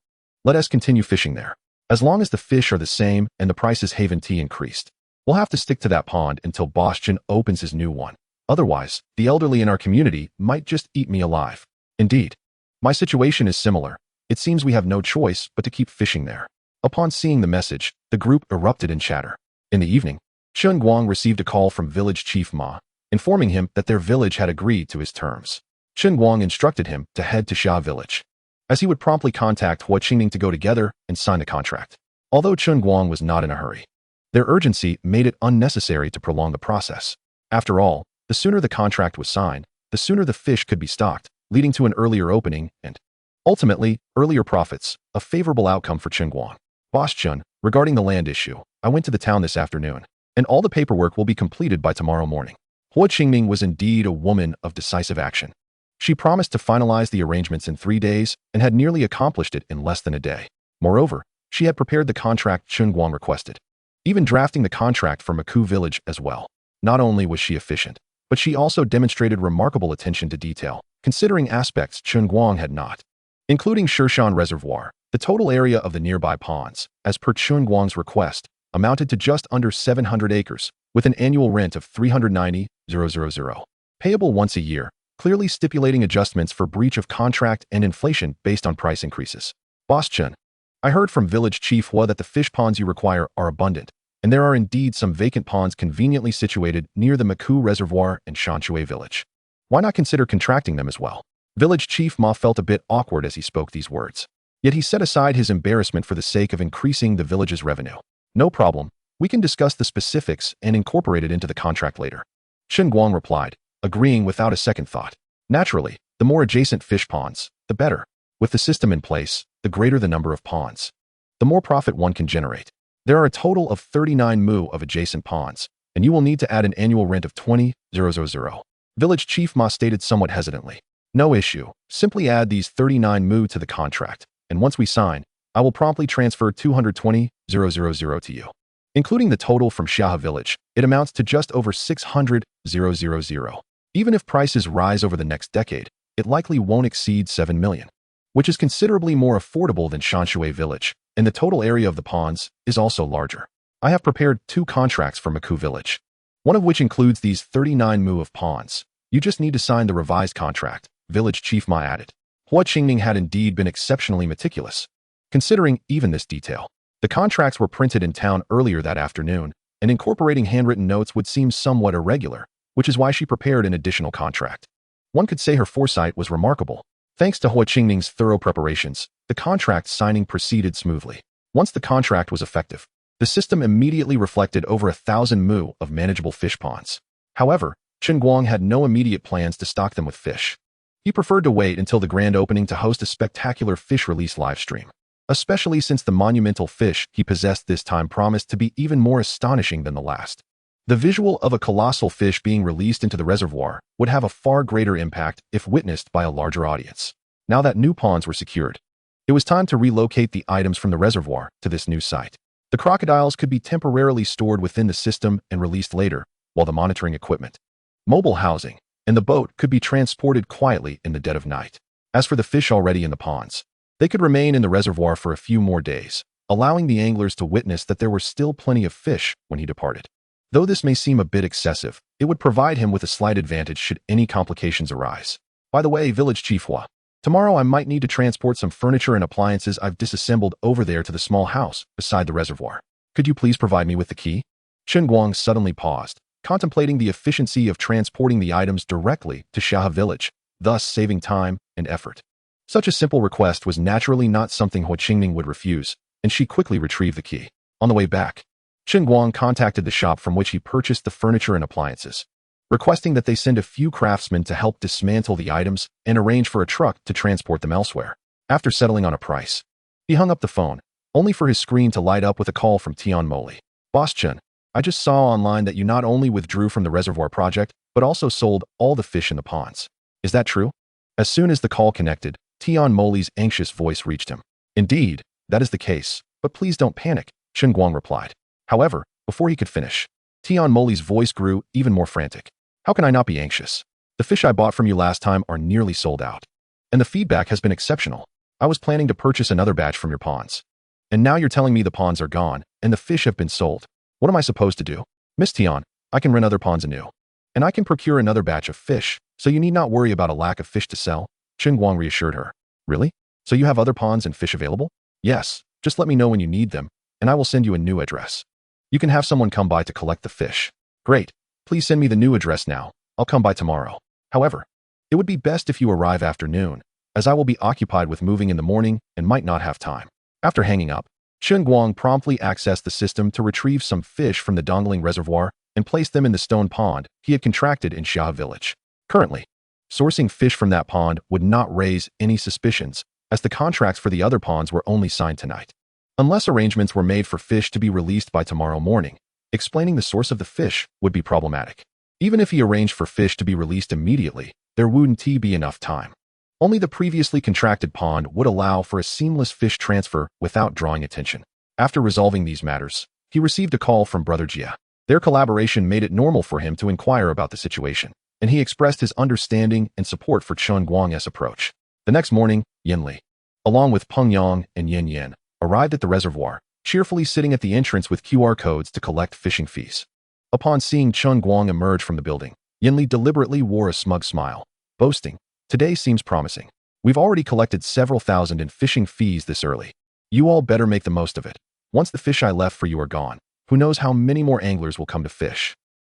Let us continue fishing there. As long as the fish are the same and the prices haven't increased, we'll have to stick to that pond until Boss Chen opens his new one. Otherwise, the elderly in our community might just eat me alive. Indeed, my situation is similar. It seems we have no choice but to keep fishing there. Upon seeing the message, the group erupted in chatter. In the evening, Chen Guang received a call from village chief Ma, informing him that their village had agreed to his terms. Chen Guang instructed him to head to Xia village, as he would promptly contact Hua Qingning to go together and sign the contract. Although Chen Guang was not in a hurry, their urgency made it unnecessary to prolong the process. After all, the sooner the contract was signed, the sooner the fish could be stocked, leading to an earlier opening and, ultimately, earlier profits, a favorable outcome for Chen Guang. Boss Chen, regarding the land issue, I went to the town this afternoon, and all the paperwork will be completed by tomorrow morning. Hua Qingning was indeed a woman of decisive action. She promised to finalize the arrangements in 3 days and had nearly accomplished it in less than a day. Moreover, she had prepared the contract Chen Guang requested, even drafting the contract for Maku village as well. Not only was she efficient, but she also demonstrated remarkable attention to detail, considering aspects Chen Guang had not. Including Shirshan Reservoir, the total area of the nearby ponds, as per Chen Guang's request, amounted to just under 700 acres, with an annual rent of 390,000, payable once a year, clearly stipulating adjustments for breach of contract and inflation based on price increases. Boss Chen, I heard from village chief Hua that the fish ponds you require are abundant, and there are indeed some vacant ponds conveniently situated near the Maku Reservoir and Shanshui village. Why not consider contracting them as well? Village Chief Ma felt a bit awkward as he spoke these words. Yet he set aside his embarrassment for the sake of increasing the village's revenue. No problem, we can discuss the specifics and incorporate it into the contract later. Chen Guang replied, agreeing without a second thought. Naturally, the more adjacent fish ponds, the better. With the system in place, the greater the number of ponds, the more profit one can generate. There are a total of 39 mu of adjacent ponds, and you will need to add an annual rent of 20,000. Village Chief Ma stated somewhat hesitantly. No issue, simply add these 39 mu to the contract, and once we sign, I will promptly transfer 220,000 to you. Including the total from Xia village, it amounts to just over 600,000. Even if prices rise over the next decade, it likely won't exceed 7 million, which is considerably more affordable than Shanshui village, and the total area of the ponds is also larger. I have prepared 2 contracts for Maku village, one of which includes these 39 mu of ponds. You just need to sign the revised contract, Village Chief Ma added. Hua Qingning had indeed been exceptionally meticulous, considering even this detail. The contracts were printed in town earlier that afternoon, and incorporating handwritten notes would seem somewhat irregular, which is why she prepared an additional contract. One could say her foresight was remarkable. Thanks to Hua Qingning's thorough preparations, the contract signing proceeded smoothly. Once the contract was effective, the system immediately reflected over 1,000 mu of manageable fish ponds. However, Chen Guang had no immediate plans to stock them with fish. He preferred to wait until the grand opening to host a spectacular fish release livestream, especially since the monumental fish he possessed this time promised to be even more astonishing than the last. The visual of a colossal fish being released into the reservoir would have a far greater impact if witnessed by a larger audience. Now that new ponds were secured, it was time to relocate the items from the reservoir to this new site. The crocodiles could be temporarily stored within the system and released later, while the monitoring equipment, mobile housing, and the boat could be transported quietly in the dead of night. As for the fish already in the ponds, they could remain in the reservoir for a few more days, allowing the anglers to witness that there were still plenty of fish when he departed. Though this may seem a bit excessive, it would provide him with a slight advantage should any complications arise. By the way, Village Chief Hua, tomorrow I might need to transport some furniture and appliances I've disassembled over there to the small house beside the reservoir. Could you please provide me with the key? Chen Guang suddenly paused, contemplating the efficiency of transporting the items directly to Saga village, thus saving time and effort. Such a simple request was naturally not something Hua Qingming would refuse, and she quickly retrieved the key. On the way back, Chen Guang contacted the shop from which he purchased the furniture and appliances, requesting that they send a few craftsmen to help dismantle the items and arrange for a truck to transport them elsewhere. After settling on a price, he hung up the phone, only for his screen to light up with a call from Tian Moli. Boss Chen, I just saw online that you not only withdrew from the reservoir project, but also sold all the fish in the ponds. Is that true? As soon as the call connected, Tian Moli's anxious voice reached him. Indeed, that is the case, but please don't panic, Chen Guang replied. However, before he could finish, Tian Moli's voice grew even more frantic. How can I not be anxious? The fish I bought from you last time are nearly sold out, and the feedback has been exceptional. I was planning to purchase another batch from your ponds, and now you're telling me the ponds are gone and the fish have been sold. What am I supposed to do? Miss Tian, I can rent other ponds anew, and I can procure another batch of fish, so you need not worry about a lack of fish to sell, Chen Guang reassured her. Really? So you have other ponds and fish available? Yes, just let me know when you need them, and I will send you a new address. You can have someone come by to collect the fish. Great. Please send me the new address now. I'll come by tomorrow. However, it would be best if you arrive after noon, as I will be occupied with moving in the morning and might not have time. After hanging up, Chen Guang promptly accessed the system to retrieve some fish from the Dongling Reservoir and place them in the stone pond he had contracted in Xia Village. Currently, sourcing fish from that pond would not raise any suspicions, as the contracts for the other ponds were only signed tonight. Unless arrangements were made for fish to be released by tomorrow morning, explaining the source of the fish would be problematic. Even if he arranged for fish to be released immediately, there wouldn't be enough time. Only the previously contracted pond would allow for a seamless fish transfer without drawing attention. After resolving these matters, he received a call from Brother Jia. Their collaboration made it normal for him to inquire about the situation, and he expressed his understanding and support for Chen Guang's approach. The next morning, Yin Li, along with Peng Yang and Yin Yin, arrived at the reservoir, cheerfully sitting at the entrance with QR codes to collect fishing fees. Upon seeing Chen Guang emerge from the building, Yin Li deliberately wore a smug smile, boasting, "Today seems promising. We've already collected several thousand in fishing fees this early. You all better make the most of it. Once the fish I left for you are gone, who knows how many more anglers will come to fish."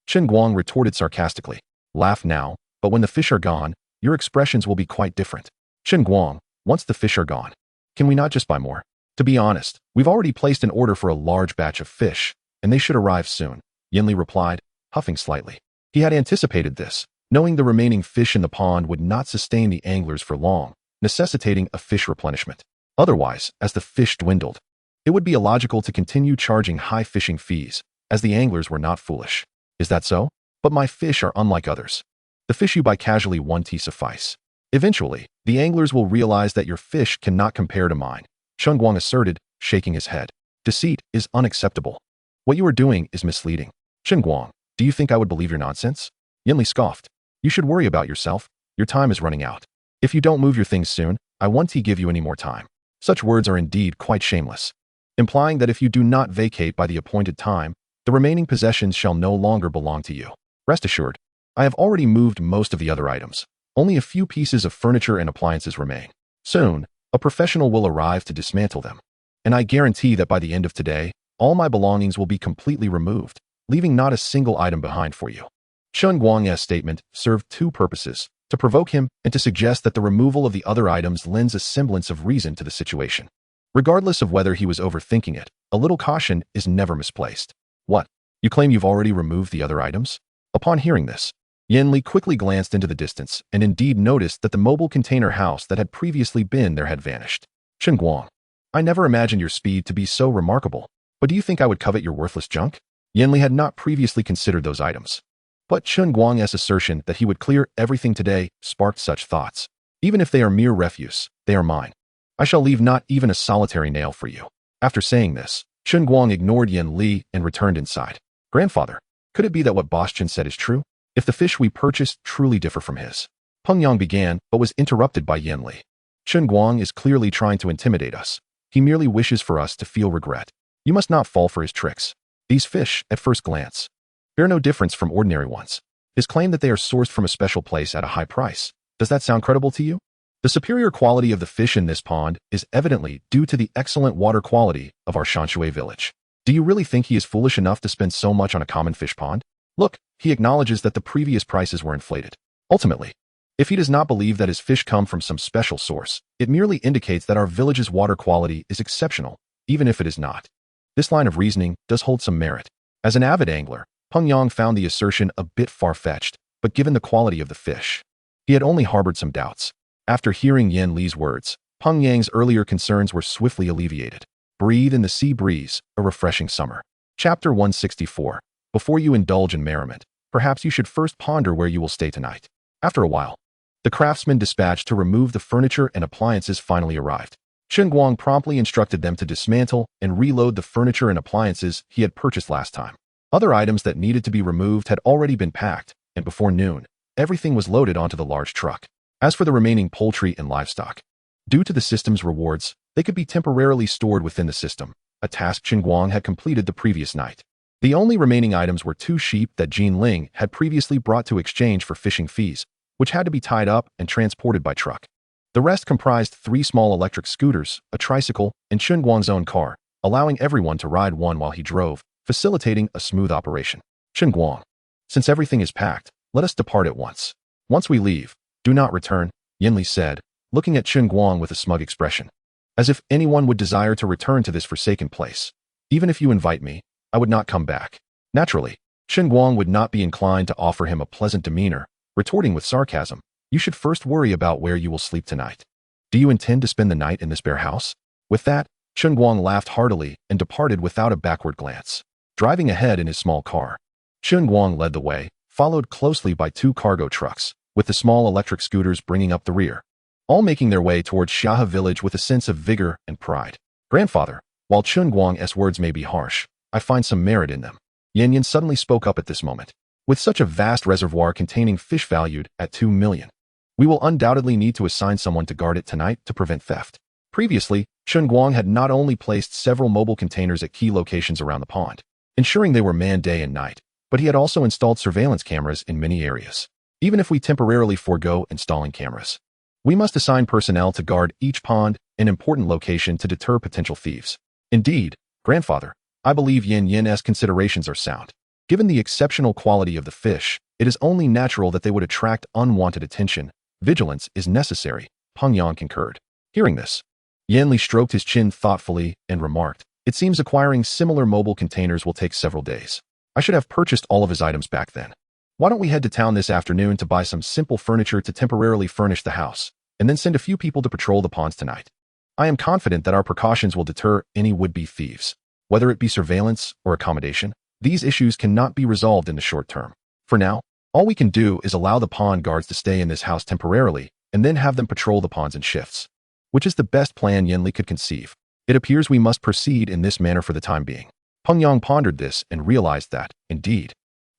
Chen Guang retorted sarcastically, "Laugh now, but when the fish are gone, your expressions will be quite different." Chen Guang, once the fish are gone, can we not just buy more? To be honest, we've already placed an order for a large batch of fish, and they should arrive soon, Yin Li replied, huffing slightly. He had anticipated this, knowing the remaining fish in the pond would not sustain the anglers for long, necessitating a fish replenishment. Otherwise, as the fish dwindled, it would be illogical to continue charging high fishing fees, as the anglers were not foolish. Is that so? But my fish are unlike others. The fish you buy casually won't suffice. Eventually, the anglers will realize that your fish cannot compare to mine, Chen Guang asserted, shaking his head. Deceit is unacceptable. What you are doing is misleading. Chen Guang, do you think I would believe your nonsense? Yin Li scoffed. You should worry about yourself. Your time is running out. If you don't move your things soon, I won't give you any more time. Such words are indeed quite shameless, implying that if you do not vacate by the appointed time, the remaining possessions shall no longer belong to you. Rest assured, I have already moved most of the other items. Only a few pieces of furniture and appliances remain. Soon, a professional will arrive to dismantle them, and I guarantee that by the end of today, all my belongings will be completely removed, leaving not a single item behind for you. Chen Guang's statement served two purposes, to provoke him and to suggest that the removal of the other items lends a semblance of reason to the situation. Regardless of whether he was overthinking it, a little caution is never misplaced. What? You claim you've already removed the other items? Upon hearing this, Yen Li quickly glanced into the distance and indeed noticed that the mobile container house that had previously been there had vanished. Chen Guang, I never imagined your speed to be so remarkable, but do you think I would covet your worthless junk? Yen Li had not previously considered those items. But Chen Guang's assertion that he would clear everything today sparked such thoughts. Even if they are mere refuse, they are mine. I shall leave not even a solitary nail for you. After saying this, Chen Guang ignored Yen Li and returned inside. Grandfather, could it be that what Boss Chen said is true? If the fish we purchased truly differ from his? Peng Yang began, but was interrupted by Yen Li. Chen Guang is clearly trying to intimidate us. He merely wishes for us to feel regret. You must not fall for his tricks. These fish, at first glance, bear no difference from ordinary ones. His claim that they are sourced from a special place at a high price. Does that sound credible to you? The superior quality of the fish in this pond is evidently due to the excellent water quality of our Shanshui village. Do you really think he is foolish enough to spend so much on a common fish pond? Look, he acknowledges that the previous prices were inflated. Ultimately, if he does not believe that his fish come from some special source, it merely indicates that our village's water quality is exceptional, even if it is not. This line of reasoning does hold some merit. As an avid angler, Peng Yang found the assertion a bit far-fetched, but given the quality of the fish, he had only harbored some doubts. After hearing Yen Li's words, Peng Yang's earlier concerns were swiftly alleviated. Breathe in the sea breeze, a refreshing summer. Chapter 164. Before you indulge in merriment, perhaps you should first ponder where you will stay tonight. After a while, the craftsmen dispatched to remove the furniture and appliances finally arrived. Chen Guang promptly instructed them to dismantle and reload the furniture and appliances he had purchased last time. Other items that needed to be removed had already been packed, and before noon, everything was loaded onto the large truck. As for the remaining poultry and livestock, due to the system's rewards, they could be temporarily stored within the system, a task Chen Guang had completed the previous night. The only remaining items were 2 sheep that Jin Ling had previously brought to exchange for fishing fees, which had to be tied up and transported by truck. The rest comprised 3 small electric scooters, a tricycle, and Chen Guang's own car, allowing everyone to ride one while he drove, facilitating a smooth operation. Chen Guang, since everything is packed, let us depart at once. Once we leave, do not return, Yen Li said, looking at Chen Guang with a smug expression. As if anyone would desire to return to this forsaken place. Even if you invite me, I would not come back. Naturally, Chen Guang would not be inclined to offer him a pleasant demeanor, retorting with sarcasm, you should first worry about where you will sleep tonight. Do you intend to spend the night in this bare house? With that, Chen Guang laughed heartily and departed without a backward glance. Driving ahead in his small car, Chen Guang led the way, followed closely by 2 cargo trucks, with the small electric scooters bringing up the rear, all making their way towards Shaha village with a sense of vigor and pride. Grandfather, while Chen Guang's words may be harsh, I find some merit in them. Yan Yan suddenly spoke up at this moment. With such a vast reservoir containing fish valued at 2 million, we will undoubtedly need to assign someone to guard it tonight to prevent theft. Previously, Chen Guang had not only placed several mobile containers at key locations around the pond, ensuring they were manned day and night, but he had also installed surveillance cameras in many areas. Even if we temporarily forego installing cameras, we must assign personnel to guard each pond, an important location to deter potential thieves. Indeed, grandfather, I believe Yen Yen's considerations are sound. Given the exceptional quality of the fish, it is only natural that they would attract unwanted attention. Vigilance is necessary, Peng Yang concurred. Hearing this, Yen Li stroked his chin thoughtfully and remarked, it seems acquiring similar mobile containers will take several days. I should have purchased all of his items back then. Why don't we head to town this afternoon to buy some simple furniture to temporarily furnish the house, and then send a few people to patrol the ponds tonight? I am confident that our precautions will deter any would-be thieves. Whether it be surveillance or accommodation, these issues cannot be resolved in the short term. For now, all we can do is allow the pond guards to stay in this house temporarily and then have them patrol the ponds in shifts. Which is the best plan Yen Li could conceive. It appears we must proceed in this manner for the time being. Peng Yang pondered this and realized that, indeed,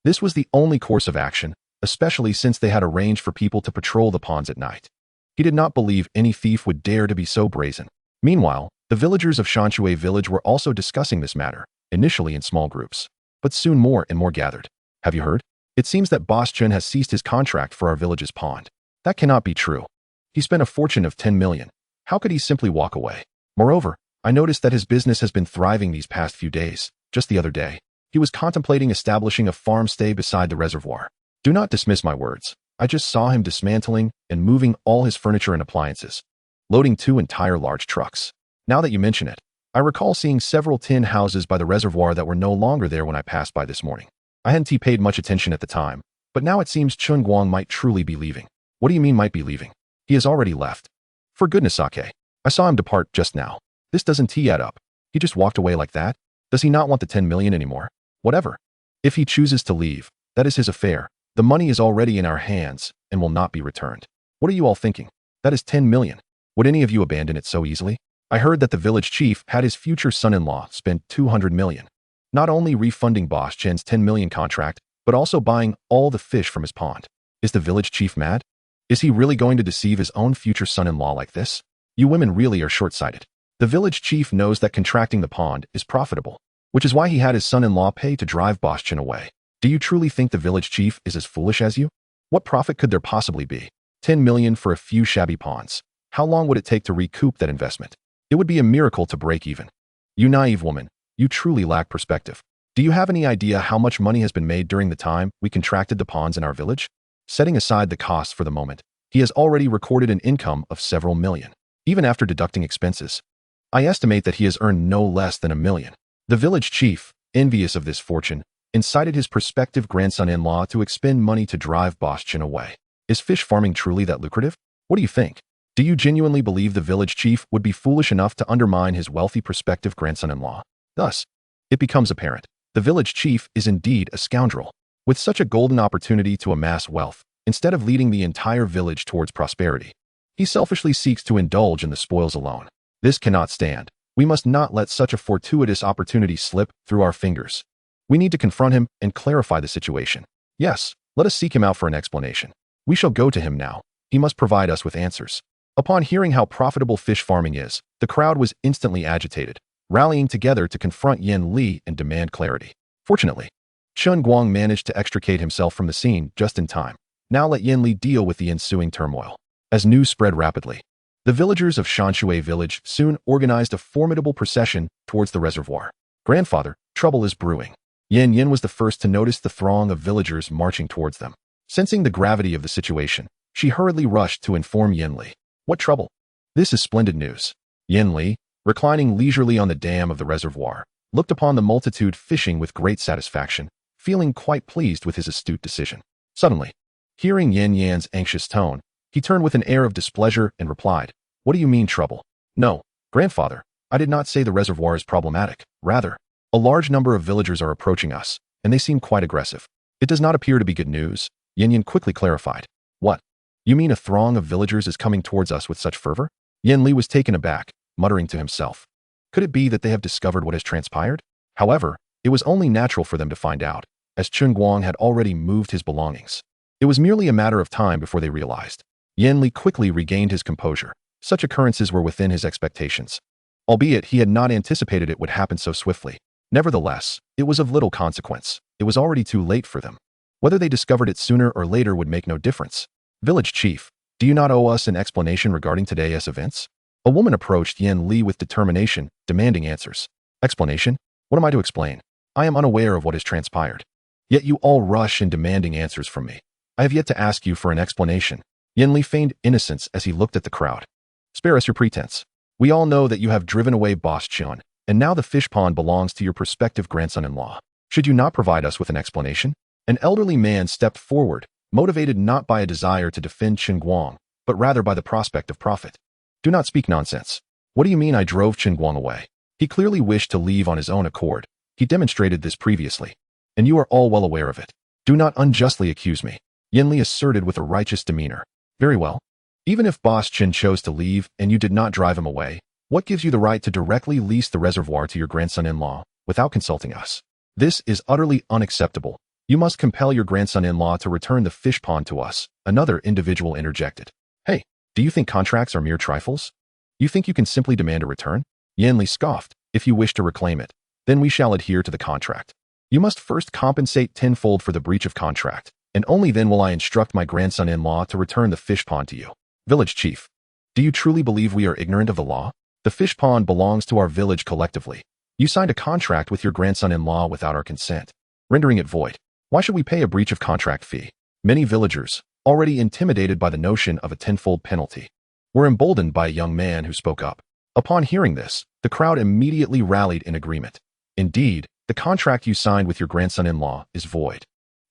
this was the only course of action, especially since they had arranged for people to patrol the ponds at night. He did not believe any thief would dare to be so brazen. Meanwhile, the villagers of Shanshui village were also discussing this matter, initially in small groups, but soon more and more gathered. Have you heard? It seems that Boss Chen has ceased his contract for our village's pond. That cannot be true. He spent a fortune of 10 million. How could he simply walk away? Moreover, I noticed that his business has been thriving these past few days. Just the other day, he was contemplating establishing a farm stay beside the reservoir. Do not dismiss my words. I just saw him dismantling and moving all his furniture and appliances, loading 2 entire large trucks. Now that you mention it, I recall seeing several tin houses by the reservoir that were no longer there when I passed by this morning. I hadn't paid much attention at the time, But now it seems Chen Guang might truly be leaving. What do you mean might be leaving? He has already left. For goodness sake. I saw him depart just now. This doesn't add up. He just walked away like that? Does he not want the 10 million anymore? Whatever. If he chooses to leave, that is his affair. The money is already in our hands and will not be returned. What are you all thinking? That is 10 million. Would any of you abandon it so easily? I heard that the village chief had his future son-in-law spend 200 million. Not only refunding boss Chen's 10 million contract, but also buying all the fish from his pond. Is the village chief mad? Is he really going to deceive his own future son-in-law like this? You women really are short-sighted. The village chief knows that contracting the pond is profitable, which is why he had his son-in-law pay to drive boss Chen away. Do you truly think the village chief is as foolish as you? What profit could there possibly be? 10 million for a few shabby ponds. How long would it take to recoup that investment? It would be a miracle to break even. You naive woman, you truly lack perspective. Do you have any idea how much money has been made during the time we contracted the ponds in our village? Setting aside the costs for the moment, he has already recorded an income of several million, even after deducting expenses. I estimate that he has earned no less than 1 million. The village chief, envious of this fortune, incited his prospective grandson-in-law to expend money to drive boss Chen away. Is fish farming truly that lucrative? What do you think? Do you genuinely believe the village chief would be foolish enough to undermine his wealthy prospective grandson-in-law? Thus, it becomes apparent, the village chief is indeed a scoundrel. With such a golden opportunity to amass wealth, instead of leading the entire village towards prosperity, he selfishly seeks to indulge in the spoils alone. This cannot stand. We must not let such a fortuitous opportunity slip through our fingers. We need to confront him and clarify the situation. Yes, let us seek him out for an explanation. We shall go to him now. He must provide us with answers. Upon hearing how profitable fish farming is, the crowd was instantly agitated, rallying together to confront Yan Li and demand clarity. Fortunately, Chen Guang managed to extricate himself from the scene just in time. Now let Yan Li deal with the ensuing turmoil. As news spread rapidly, the villagers of Shanshui village soon organized a formidable procession towards the reservoir. Grandfather, trouble is brewing. Yan Yin was the first to notice the throng of villagers marching towards them. Sensing the gravity of the situation, she hurriedly rushed to inform Yan Li. What trouble? This is splendid news. Yan Li, reclining leisurely on the dam of the reservoir, looked upon the multitude fishing with great satisfaction, feeling quite pleased with his astute decision. Suddenly, hearing Yan Yan's anxious tone, he turned with an air of displeasure and replied, What do you mean trouble? No, grandfather, I did not say the reservoir is problematic. Rather, a large number of villagers are approaching us, and they seem quite aggressive. It does not appear to be good news. Yan Yan quickly clarified. What? You mean a throng of villagers is coming towards us with such fervor? Yan Li was taken aback, muttering to himself. Could it be that they have discovered what has transpired? However, it was only natural for them to find out, as Chen Guang had already moved his belongings. It was merely a matter of time before they realized. Yan Li quickly regained his composure. Such occurrences were within his expectations. Albeit he had not anticipated it would happen so swiftly. Nevertheless, it was of little consequence. It was already too late for them. Whether they discovered it sooner or later would make no difference. Village chief, do you not owe us an explanation regarding today's events? A woman approached Yan Li with determination, demanding answers. Explanation? What am I to explain? I am unaware of what has transpired. Yet you all rush in demanding answers from me. I have yet to ask you for an explanation. Yan Li feigned innocence as he looked at the crowd. Spare us your pretense. We all know that you have driven away boss Chen, and now the fish pond belongs to your prospective grandson-in-law. Should you not provide us with an explanation? An elderly man stepped forward, motivated not by a desire to defend Chen Guang, but rather by the prospect of profit. Do not speak nonsense. What do you mean I drove Chen Guang away? He clearly wished to leave on his own accord. He demonstrated this previously, and you are all well aware of it. Do not unjustly accuse me. Yan Li asserted with a righteous demeanor. Very well. Even if boss Chen chose to leave and you did not drive him away, what gives you the right to directly lease the reservoir to your grandson-in-law without consulting us? This is utterly unacceptable. You must compel your grandson-in-law to return the fish pond to us, another individual interjected. Hey, do you think contracts are mere trifles? You think you can simply demand a return? Yan Li scoffed. If you wish to reclaim it, then we shall adhere to the contract. You must first compensate tenfold for the breach of contract, and only then will I instruct my grandson-in-law to return the fish pond to you. Village chief, do you truly believe we are ignorant of the law? The fish pond belongs to our village collectively. You signed a contract with your grandson-in-law without our consent, rendering it void. Why should we pay a breach of contract fee? Many villagers, already intimidated by the notion of a tenfold penalty, were emboldened by a young man who spoke up. Upon hearing this, the crowd immediately rallied in agreement. Indeed, the contract you signed with your grandson-in-law is void.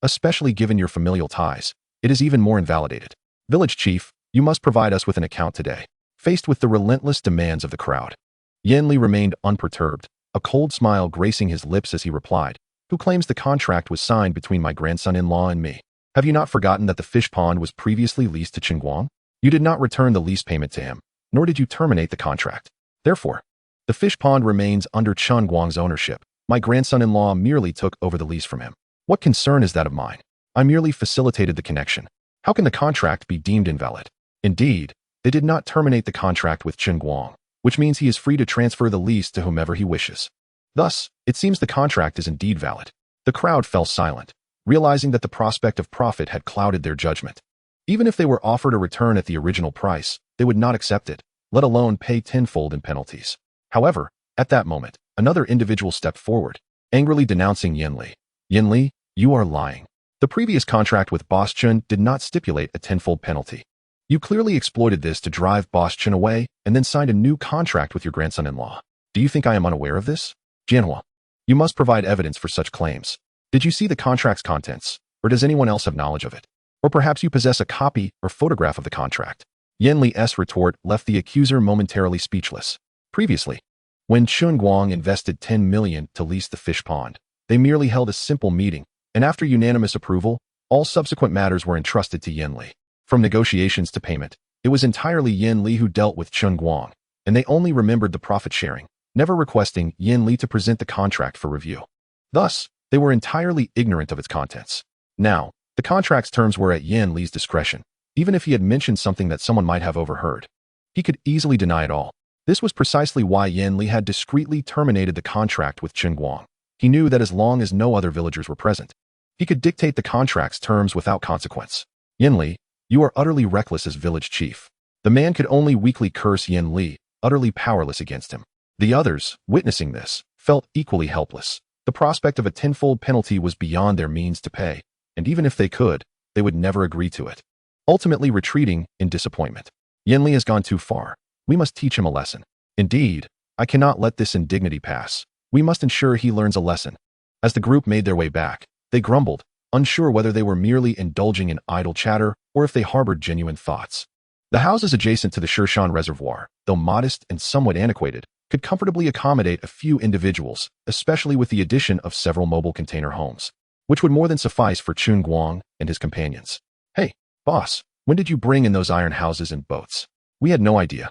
Especially given your familial ties, it is even more invalidated. Village chief, you must provide us with an account today. Faced with the relentless demands of the crowd, Yan Li remained unperturbed, a cold smile gracing his lips as he replied, "Who claims the contract was signed between my grandson-in-law and me? Have you not forgotten that the fish pond was previously leased to Chen Guang? You did not return the lease payment to him, nor did you terminate the contract. Therefore, the fish pond remains under Chen Guang's ownership. My grandson-in-law merely took over the lease from him. What concern is that of mine? I merely facilitated the connection. How can the contract be deemed invalid? Indeed, they did not terminate the contract with Chen Guang, which means he is free to transfer the lease to whomever he wishes. Thus, it seems the contract is indeed valid." The crowd fell silent, realizing that the prospect of profit had clouded their judgment. Even if they were offered a return at the original price, they would not accept it, let alone pay tenfold in penalties. However, at that moment, another individual stepped forward, angrily denouncing Yan Li. "Yan Li, you are lying. The previous contract with Boss Chen did not stipulate a tenfold penalty. You clearly exploited this to drive Boss Chen away and then signed a new contract with your grandson-in-law. Do you think I am unaware of this? Jianhua, you must provide evidence for such claims. Did you see the contract's contents, or does anyone else have knowledge of it? Or perhaps you possess a copy or photograph of the contract?" Yan Li's retort left the accuser momentarily speechless. Previously, when Chen Guang invested 10 million to lease the fish pond, they merely held a simple meeting, and after unanimous approval, all subsequent matters were entrusted to Yan Li. From negotiations to payment, it was entirely Yan Li who dealt with Chen Guang, and they only remembered the profit sharing, never requesting Yan Li to present the contract for review. Thus, they were entirely ignorant of its contents. Now, the contract's terms were at Yan Li's discretion. Even if he had mentioned something that someone might have overheard, he could easily deny it all. This was precisely why Yan Li had discreetly terminated the contract with Chen Guang. He knew that as long as no other villagers were present, he could dictate the contract's terms without consequence. "Yan Li, you are utterly reckless as village chief." The man could only weakly curse Yan Li, utterly powerless against him. The others, witnessing this, felt equally helpless. The prospect of a tenfold penalty was beyond their means to pay, and even if they could, they would never agree to it. Ultimately retreating in disappointment. "Yan Li has gone too far. We must teach him a lesson. Indeed, I cannot let this indignity pass. We must ensure he learns a lesson." As the group made their way back, they grumbled, unsure whether they were merely indulging in idle chatter or if they harbored genuine thoughts. The houses adjacent to the Shirshan Reservoir, though modest and somewhat antiquated, could comfortably accommodate a few individuals, especially with the addition of several mobile container homes, which would more than suffice for Chen Guang and his companions. "Hey, boss, when did you bring in those iron houses and boats? We had no idea."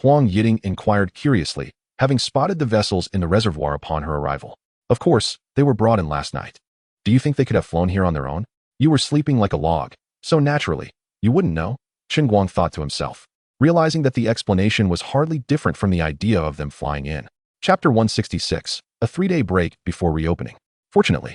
Huang Yiting inquired curiously, having spotted the vessels in the reservoir upon her arrival. "Of course, they were brought in last night. Do you think they could have flown here on their own? You were sleeping like a log, so naturally, you wouldn't know," Chen Guang thought to himself, realizing that the explanation was hardly different from the idea of them flying in. Chapter 166, a 3-day break before reopening. Fortunately,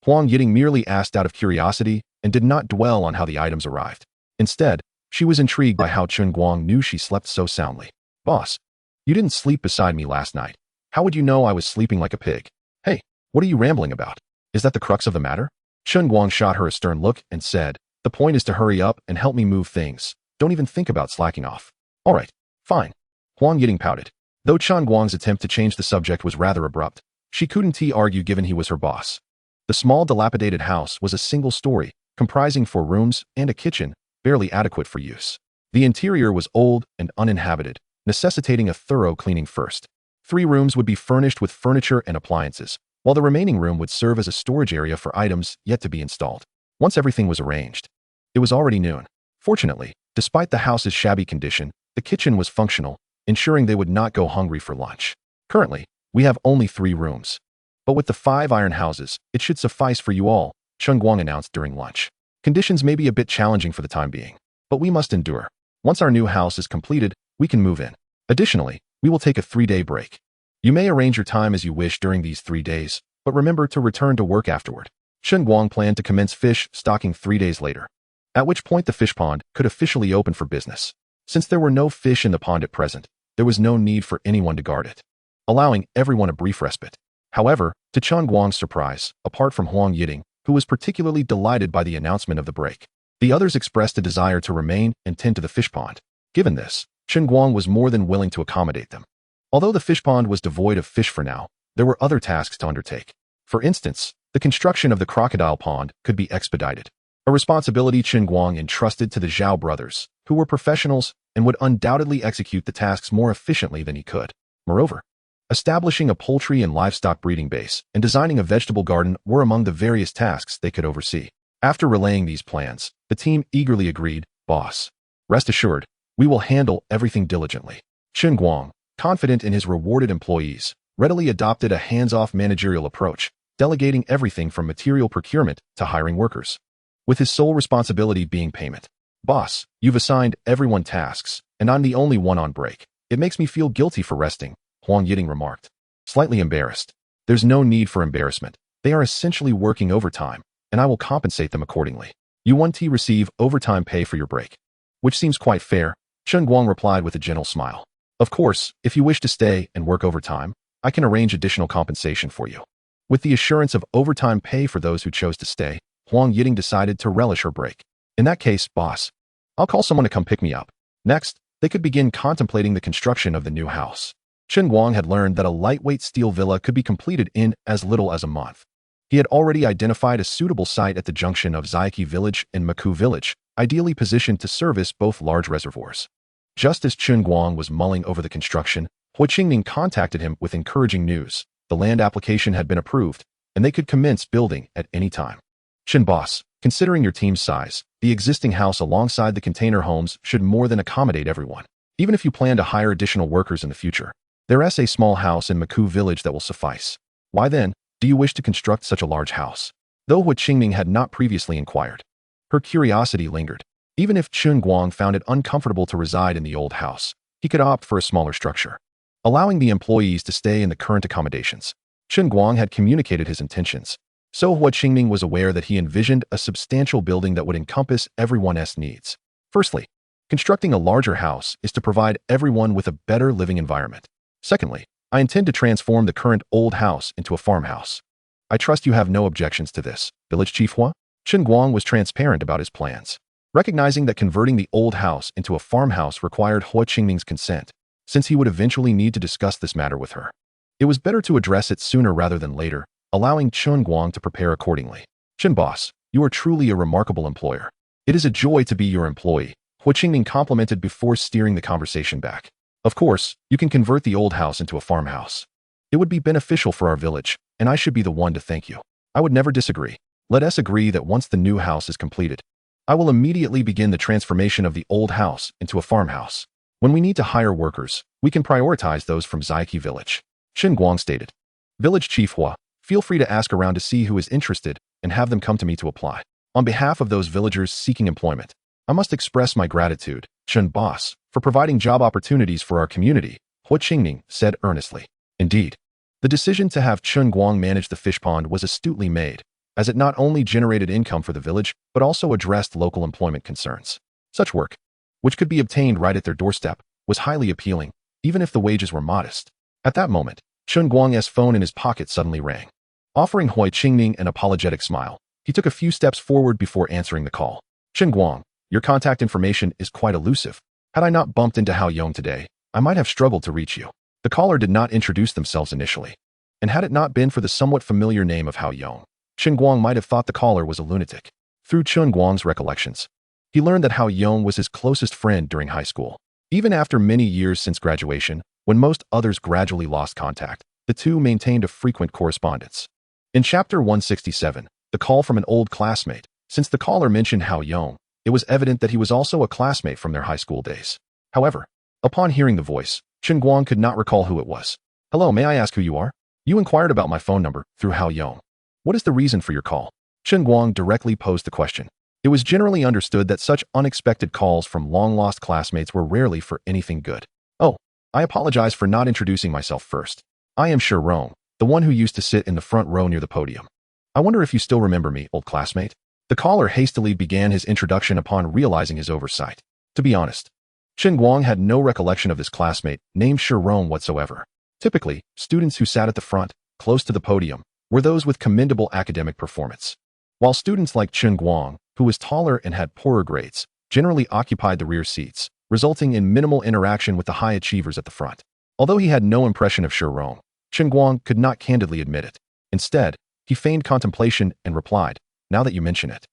Huang Yiting merely asked out of curiosity and did not dwell on how the items arrived. Instead, she was intrigued by how Chen Guang knew she slept so soundly. "Boss, you didn't sleep beside me last night. How would you know I was sleeping like a pig? Hey, what are you rambling about? Is that the crux of the matter?" Chen Guang shot her a stern look and said, "The point is to hurry up and help me move things. Don't even think about slacking off." "All right, fine." Huang Yiting pouted. Though Chen Guang's attempt to change the subject was rather abrupt, she couldn't argue given he was her boss. The small dilapidated house was a single story, comprising 4 rooms and a kitchen, barely adequate for use. The interior was old and uninhabited, necessitating a thorough cleaning first. 3 rooms would be furnished with furniture and appliances, while the remaining room would serve as a storage area for items yet to be installed. Once everything was arranged, it was already noon. Fortunately, despite the house's shabby condition, the kitchen was functional, ensuring they would not go hungry for lunch. "Currently, we have only 3 rooms. But with the 5 iron houses, it should suffice for you all," Chen Guang announced during lunch. "Conditions may be a bit challenging for the time being, but we must endure. Once our new house is completed, we can move in. Additionally, we will take a 3-day break. You may arrange your time as you wish during these 3 days, but remember to return to work afterward." Chen Guang planned to commence fish stocking 3 days later, at which point the fish pond could officially open for business. Since there were no fish in the pond at present, there was no need for anyone to guard it, allowing everyone a brief respite. However, to Chen Guang's surprise, apart from Huang Yiting, who was particularly delighted by the announcement of the break, the others expressed a desire to remain and tend to the fish pond. Given this, Chen Guang was more than willing to accommodate them. Although the fish pond was devoid of fish for now, there were other tasks to undertake. For instance, the construction of the crocodile pond could be expedited. A responsibility Chen Guang entrusted to the Zhao brothers, who were professionals and would undoubtedly execute the tasks more efficiently than he could. Moreover, establishing a poultry and livestock breeding base and designing a vegetable garden were among the various tasks they could oversee. After relaying these plans, the team eagerly agreed, "Boss, rest assured, we will handle everything diligently." Chen Guang, confident in his rewarded employees, readily adopted a hands-off managerial approach, delegating everything from material procurement to hiring workers, with his sole responsibility being payment. "Boss, you've assigned everyone tasks, and I'm the only one on break. It makes me feel guilty for resting," Huang Yiting remarked, slightly embarrassed. "There's no need for embarrassment. They are essentially working overtime, and I will compensate them accordingly. You want to receive overtime pay for your break." "Which seems quite fair," Chen Guang replied with a gentle smile. "Of course, if you wish to stay and work overtime, I can arrange additional compensation for you." With the assurance of overtime pay for those who chose to stay, Huang Yiting decided to relish her break. "In that case, boss, I'll call someone to come pick me up." Next, they could begin contemplating the construction of the new house. Chen Guang had learned that a lightweight steel villa could be completed in as little as a month. He had already identified a suitable site at the junction of Zaiqi Village and Maku Village, ideally positioned to service both large reservoirs. Just as Chen Guang was mulling over the construction, Hui Qingning contacted him with encouraging news. The land application had been approved, and they could commence building at any time. "Chen boss, considering your team's size, the existing house alongside the container homes should more than accommodate everyone. Even if you plan to hire additional workers in the future, there's a small house in Maku Village that will suffice. Why then do you wish to construct such a large house?" Though Hui Qingning had not previously inquired, her curiosity lingered. Even if Chen Guang found it uncomfortable to reside in the old house, he could opt for a smaller structure, allowing the employees to stay in the current accommodations. Chen Guang had communicated his intentions, so Hui Qingning was aware that he envisioned a substantial building that would encompass everyone's needs. Firstly, constructing a larger house is to provide everyone with a better living environment. Secondly, I intend to transform the current old house into a farmhouse. I trust you have no objections to this, Village Chief Hua? Chen Guang was transparent about his plans, recognizing that converting the old house into a farmhouse required Hui Qingning's consent, since he would eventually need to discuss this matter with her. It was better to address it sooner rather than later, allowing Chen Guang to prepare accordingly. "Chen boss, you are truly a remarkable employer. It is a joy to be your employee," Hui Qingning complimented before steering the conversation back. "Of course, you can convert the old house into a farmhouse. It would be beneficial for our village, and I should be the one to thank you. I would never disagree. Let us agree that once the new house is completed, I will immediately begin the transformation of the old house into a farmhouse. When we need to hire workers, we can prioritize those from Zaiqi Village," Chen Guang stated. "Village Chief Hua, feel free to ask around to see who is interested and have them come to me to apply. On behalf of those villagers seeking employment, I must express my gratitude, Chen boss, for providing job opportunities for our community," Hui Qingning said earnestly. Indeed, the decision to have Chen Guang manage the fish pond was astutely made, as it not only generated income for the village, but also addressed local employment concerns. Such work, which could be obtained right at their doorstep, was highly appealing, even if the wages were modest. At that moment, Chen Guang's phone in his pocket suddenly rang. Offering Hui Qingning an apologetic smile, he took a few steps forward before answering the call. "Chen Guang, your contact information is quite elusive. Had I not bumped into Hao Yong today, I might have struggled to reach you." The caller did not introduce themselves initially, and had it not been for the somewhat familiar name of Hao Yong, Chen Guang might have thought the caller was a lunatic. Through Chen Guang's recollections, he learned that Hao Yong was his closest friend during high school. Even after many years since graduation, when most others gradually lost contact, the two maintained a frequent correspondence. In Chapter 167, the call from an old classmate. Since the caller mentioned Hao Yong, it was evident that he was also a classmate from their high school days. However, upon hearing the voice, Chen Guang could not recall who it was. "Hello, may I ask who you are? You inquired about my phone number through Hao Yong. What is the reason for your call?" Chen Guang directly posed the question. It was generally understood that such unexpected calls from long-lost classmates were rarely for anything good. "Oh, I apologize for not introducing myself first. I am Rong, the one who used to sit in the front row near the podium. I wonder if you still remember me, old classmate?" The caller hastily began his introduction upon realizing his oversight. To be honest, Chen Guang had no recollection of this classmate named Rong whatsoever. Typically, students who sat at the front, close to the podium, were those with commendable academic performance, while students like Chen Guang, who was taller and had poorer grades, generally occupied the rear seats, resulting in minimal interaction with the high achievers at the front. Although he had no impression of Rong, Chen Guang could not candidly admit it. Instead, He feigned contemplation and replied, "Now that you mention it,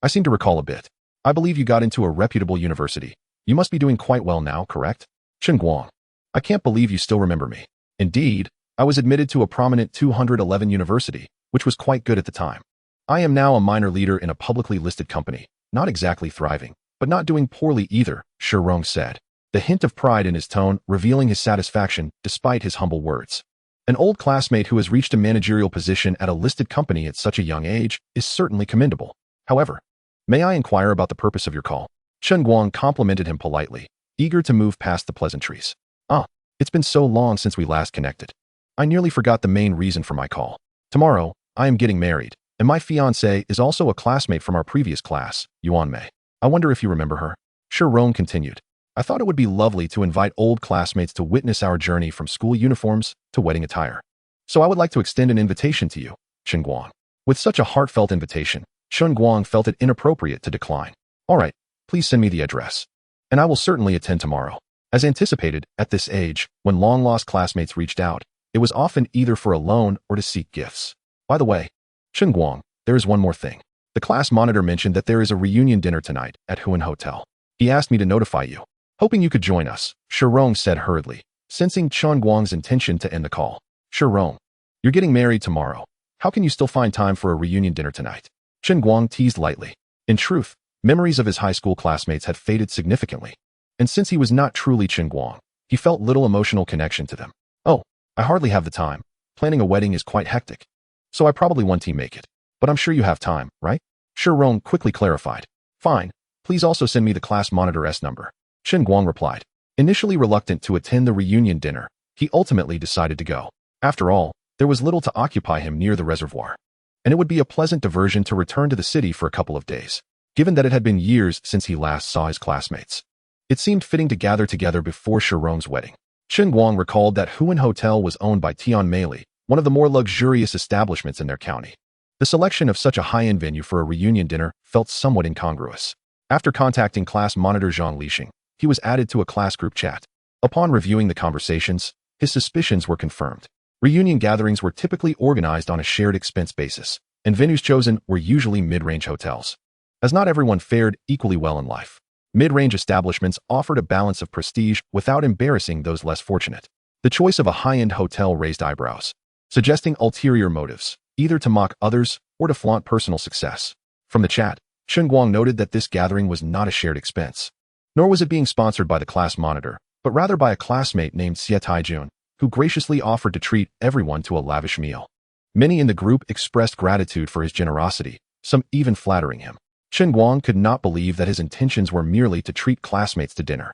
I seem to recall a bit. I believe you got into a reputable university. You must be doing quite well now, correct?" Chen Guang. I can't believe you still remember me. Indeed, I was admitted to a prominent 211 university, which was quite good at the time. I am now a minor leader in a publicly listed company, not exactly thriving, but not doing poorly either, Shi Rong said, the hint of pride in his tone revealing his satisfaction despite his humble words. An old classmate who has reached a managerial position at a listed company at such a young age is certainly commendable. However, may I inquire about the purpose of your call? Chen Guang complimented him politely, eager to move past the pleasantries. It's been so long since we last connected. I nearly forgot the main reason for my call. Tomorrow, I am getting married, and my fiancée is also a classmate from our previous class, Yuan Mei. I wonder if you remember her. Shi Rong continued. I thought it would be lovely to invite old classmates to witness our journey from school uniforms to wedding attire. So I would like to extend an invitation to you, Chen Guang. With such a heartfelt invitation, Chen Guang felt it inappropriate to decline. All right, please send me the address, and I will certainly attend tomorrow. As anticipated, at this age, when long-lost classmates reached out, it was often either for a loan or to seek gifts. By the way, Chen Guang, there is one more thing. The class monitor mentioned that there is a reunion dinner tonight at Huan Hotel. He asked me to notify you. Hoping you could join us, Shi Rong said hurriedly, sensing Chen Guang's intention to end the call. Shi Rong, you're getting married tomorrow. How can you still find time for a reunion dinner tonight? Chen Guang teased lightly. In truth, memories of his high school classmates had faded significantly. And since he was not truly Chen Guang, he felt little emotional connection to them. Oh, I hardly have the time. Planning a wedding is quite hectic. So I probably won't make it. But I'm sure you have time, right? Shi Rong quickly clarified. Fine. Please also send me the class monitor's number. Chen Guang replied. Initially reluctant to attend the reunion dinner, he ultimately decided to go. After all, there was little to occupy him near the reservoir. And it would be a pleasant diversion to return to the city for a couple of days, given that it had been years since he last saw his classmates. It seemed fitting to gather together before Shi Rong's wedding. Chen Guang recalled that Huan Hotel was owned by Tian Meili, one of the more luxurious establishments in their county. The selection of such a high-end venue for a reunion dinner felt somewhat incongruous. After contacting class monitor Zhang Lixing, he was added to a class group chat. Upon reviewing the conversations, his suspicions were confirmed. Reunion gatherings were typically organized on a shared expense basis, and venues chosen were usually mid-range hotels. As not everyone fared equally well in life, mid-range establishments offered a balance of prestige without embarrassing those less fortunate. The choice of a high-end hotel raised eyebrows, suggesting ulterior motives, either to mock others or to flaunt personal success. From the chat, Chen Guang noted that this gathering was not a shared expense, nor was it being sponsored by the class monitor, but rather by a classmate named Xie Taijun, who graciously offered to treat everyone to a lavish meal. Many in the group expressed gratitude for his generosity, some even flattering him. Chen Guang could not believe that his intentions were merely to treat classmates to dinner.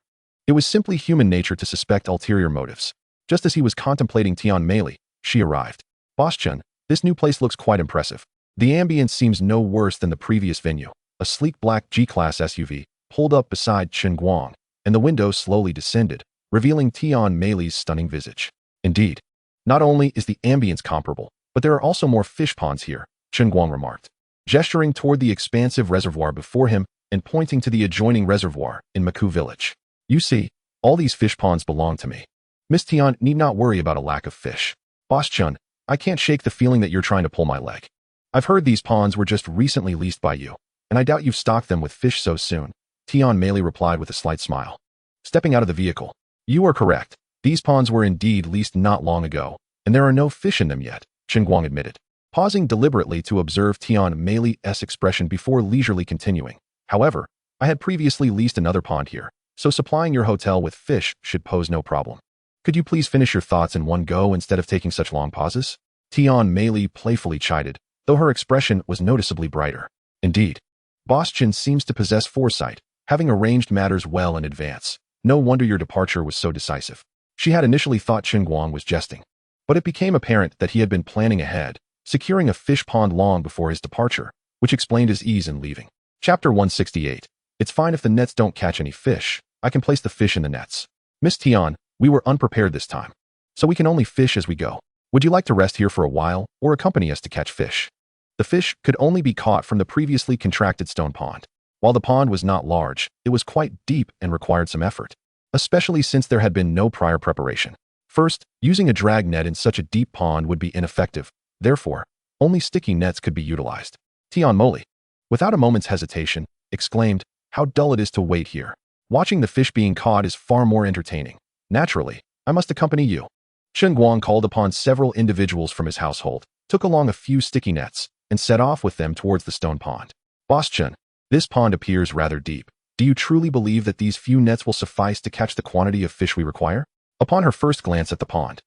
It was simply human nature to suspect ulterior motives. Just as he was contemplating Tian Meili, she arrived. Boss Chen, this new place looks quite impressive. The ambience seems no worse than the previous venue. A sleek black G-Class SUV pulled up beside Chen Guang, and the window slowly descended, revealing Tian Meili's stunning visage. Indeed, not only is the ambience comparable, but there are also more fish ponds here, Chen Guang remarked, gesturing toward the expansive reservoir before him and pointing to the adjoining reservoir in Maku village. You see, all these fish ponds belong to me. Miss Tian need not worry about a lack of fish. Boss Chen, I can't shake the feeling that you're trying to pull my leg. I've heard these ponds were just recently leased by you, and I doubt you've stocked them with fish so soon, Tian Meili replied with a slight smile. Stepping out of the vehicle. You are correct. These ponds were indeed leased not long ago, and there are no fish in them yet, Chen Guang admitted, pausing deliberately to observe Tian Meili's expression before leisurely continuing. However, I had previously leased another pond here, so supplying your hotel with fish should pose no problem. Could you please finish your thoughts in one go instead of taking such long pauses? Tian Meili playfully chided, though her expression was noticeably brighter. Indeed, Boss Chen seems to possess foresight, having arranged matters well in advance. No wonder your departure was so decisive. She had initially thought Chen Guang was jesting, but it became apparent that he had been planning ahead, securing a fish pond long before his departure, which explained his ease in leaving. Chapter 168. It's fine if the nets don't catch any fish. I can place the fish in the nets. Miss Tian, we were unprepared this time, so we can only fish as we go. Would you like to rest here for a while or accompany us to catch fish? The fish could only be caught from the previously contracted stone pond. While the pond was not large, it was quite deep and required some effort, especially since there had been no prior preparation. First, using a drag net in such a deep pond would be ineffective. Therefore, Only sticky nets could be utilized. Tian Moli, without a moment's hesitation, exclaimed, "How dull it is to wait here. Watching the fish being caught is far more entertaining. Naturally, I must accompany you." Chen Guang called upon several individuals from his household, took along a few sticky nets, and set off with them towards the stone pond. "Boss Chen, this pond appears rather deep. Do you truly believe that these few nets will suffice to catch the quantity of fish we require?" Upon her first glance at the pond,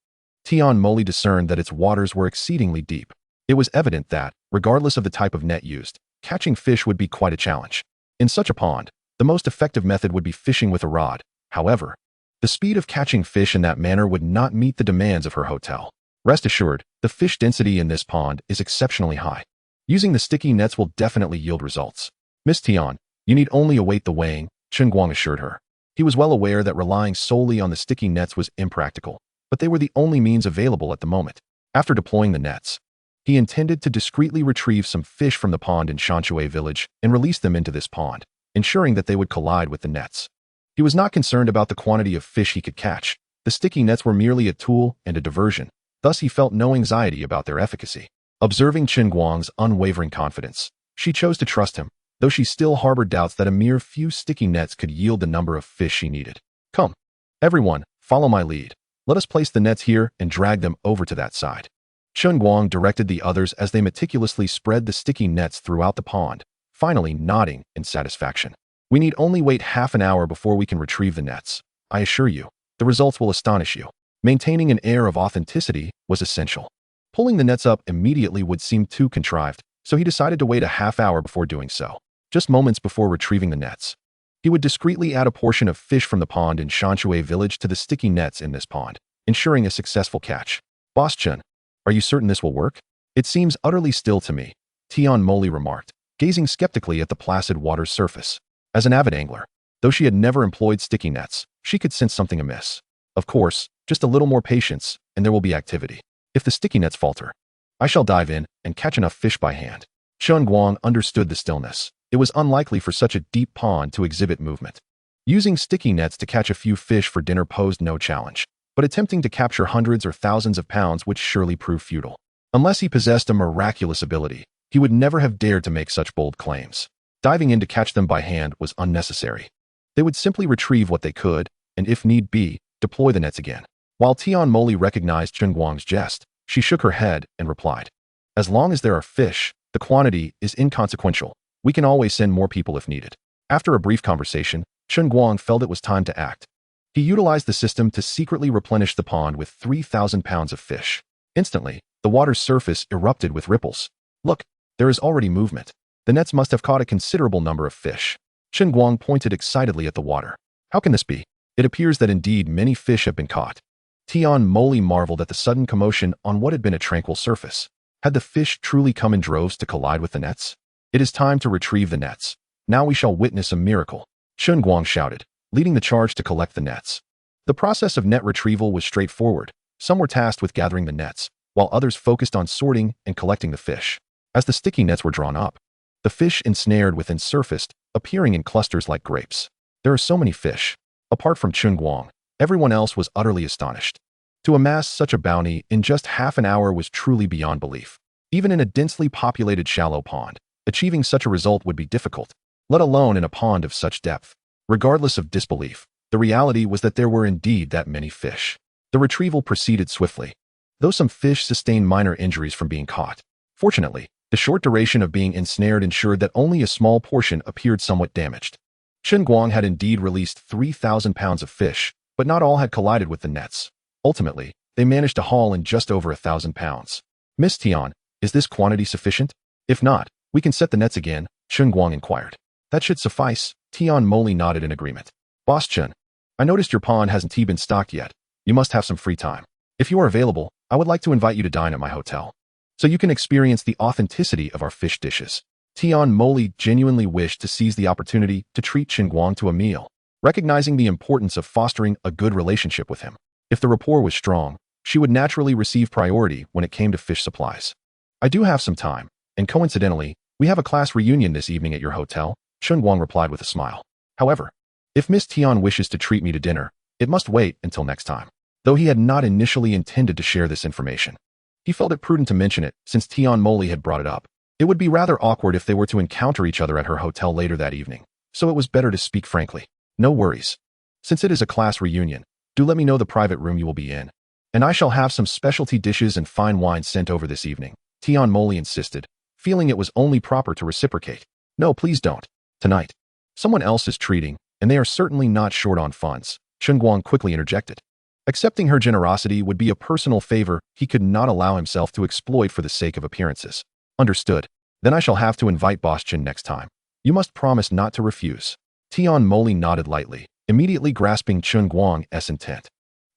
Tian Moli discerned that its waters were exceedingly deep. It was evident that, regardless of the type of net used, catching fish would be quite a challenge. In such a pond, the most effective method would be fishing with a rod. However, the speed of catching fish in that manner would not meet the demands of her hotel. Rest assured, the fish density in this pond is exceptionally high. Using the sticky nets will definitely yield results. "Miss Tian, you need only await the weighing," Chen Guang assured her. He was well aware that relying solely on the sticky nets was impractical, but they were the only means available at the moment. After deploying the nets, he intended to discreetly retrieve some fish from the pond in Shanshui village and release them into this pond, ensuring that they would collide with the nets. He was not concerned about the quantity of fish he could catch. The sticky nets were merely a tool and a diversion, thus he felt no anxiety about their efficacy. Observing Chen Guang's unwavering confidence, she chose to trust him, though she still harbored doubts that a mere few sticky nets could yield the number of fish she needed. "Come, everyone, follow my lead. Let us place the nets here and drag them over to that side." Chen Guang directed the others as they meticulously spread the sticky nets throughout the pond, finally nodding in satisfaction. "We need only wait half an hour before we can retrieve the nets. I assure you, the results will astonish you." Maintaining an air of authenticity was essential. Pulling the nets up immediately would seem too contrived, so he decided to wait a half hour before doing so. Just moments before retrieving the nets, he would discreetly add a portion of fish from the pond in Shanshui village to the sticky nets in this pond, ensuring a successful catch. "Boss Chen, are you certain this will work? It seems utterly still to me," Tian Moli remarked, gazing skeptically at the placid water's surface. As an avid angler, though she had never employed sticky nets, she could sense something amiss. "Of course, just a little more patience, and there will be activity. If the sticky nets falter, I shall dive in and catch enough fish by hand." Chen Guang understood the stillness. It was unlikely for such a deep pond to exhibit movement. Using sticky nets to catch a few fish for dinner posed no challenge, but attempting to capture hundreds or thousands of pounds would surely prove futile. Unless he possessed a miraculous ability, he would never have dared to make such bold claims. Diving in to catch them by hand was unnecessary. They would simply retrieve what they could, and if need be, deploy the nets again. While Tian Moli recognized Chen Guang's jest, she shook her head and replied, "As long as there are fish, the quantity is inconsequential. We can always send more people if needed." After a brief conversation, Chen Guang felt it was time to act. He utilized the system to secretly replenish the pond with 3,000 pounds of fish. Instantly, the water's surface erupted with ripples. "Look, there is already movement. The nets must have caught a considerable number of fish." Chen Guang pointed excitedly at the water. "How can this be? It appears that indeed many fish have been caught." Tian Moli marveled at the sudden commotion on what had been a tranquil surface. Had the fish truly come in droves to collide with the nets? "It is time to retrieve the nets. Now we shall witness a miracle," Chen Guang shouted, leading the charge to collect the nets. The process of net retrieval was straightforward. Some were tasked with gathering the nets, while others focused on sorting and collecting the fish. As the sticky nets were drawn up, the fish ensnared within surfaced, appearing in clusters like grapes. There are so many fish. Apart from Chen Guang, everyone else was utterly astonished. To amass such a bounty in just half an hour was truly beyond belief. Even in a densely populated shallow pond, achieving such a result would be difficult, let alone in a pond of such depth. Regardless of disbelief, the reality was that there were indeed that many fish. The retrieval proceeded swiftly, though some fish sustained minor injuries from being caught. Fortunately, the short duration of being ensnared ensured that only a small portion appeared somewhat damaged. Chen Guang had indeed released 3,000 pounds of fish, but not all had collided with the nets. Ultimately, they managed to haul in just over 1,000 pounds. "Miss Tian, is this quantity sufficient? If not, we can set the nets again," Chen Guang inquired. "That should suffice," Tian Moli nodded in agreement. "Boss Chen, I noticed your pond hasn't been stocked yet. You must have some free time. If you are available, I would like to invite you to dine at my hotel, so you can experience the authenticity of our fish dishes." Tian Moli genuinely wished to seize the opportunity to treat Chen Guang to a meal, recognizing the importance of fostering a good relationship with him. If the rapport was strong, she would naturally receive priority when it came to fish supplies. "I do have some time, and coincidentally, we have a class reunion this evening at your hotel," Chen Guang replied with a smile. "However, if Miss Tian wishes to treat me to dinner, it must wait until next time." Though he had not initially intended to share this information, He felt it prudent to mention it, since Tian Moli had brought it up. It would be rather awkward if they were to encounter each other at her hotel later that evening, so it was better to speak frankly. No worries. Since it is a class reunion, do let me know the private room you will be in, and I shall have some specialty dishes and fine wine sent over this evening, Tian Moli insisted, feeling it was only proper to reciprocate. No, please don't. Tonight. Someone else is treating, and they are certainly not short on funds, Chen Guang quickly interjected. Accepting her generosity would be a personal favor he could not allow himself to exploit for the sake of appearances. Understood. Then I shall have to invite Boss Chen next time. You must promise not to refuse. Tian Moli nodded lightly, immediately grasping Chen Guang's intent.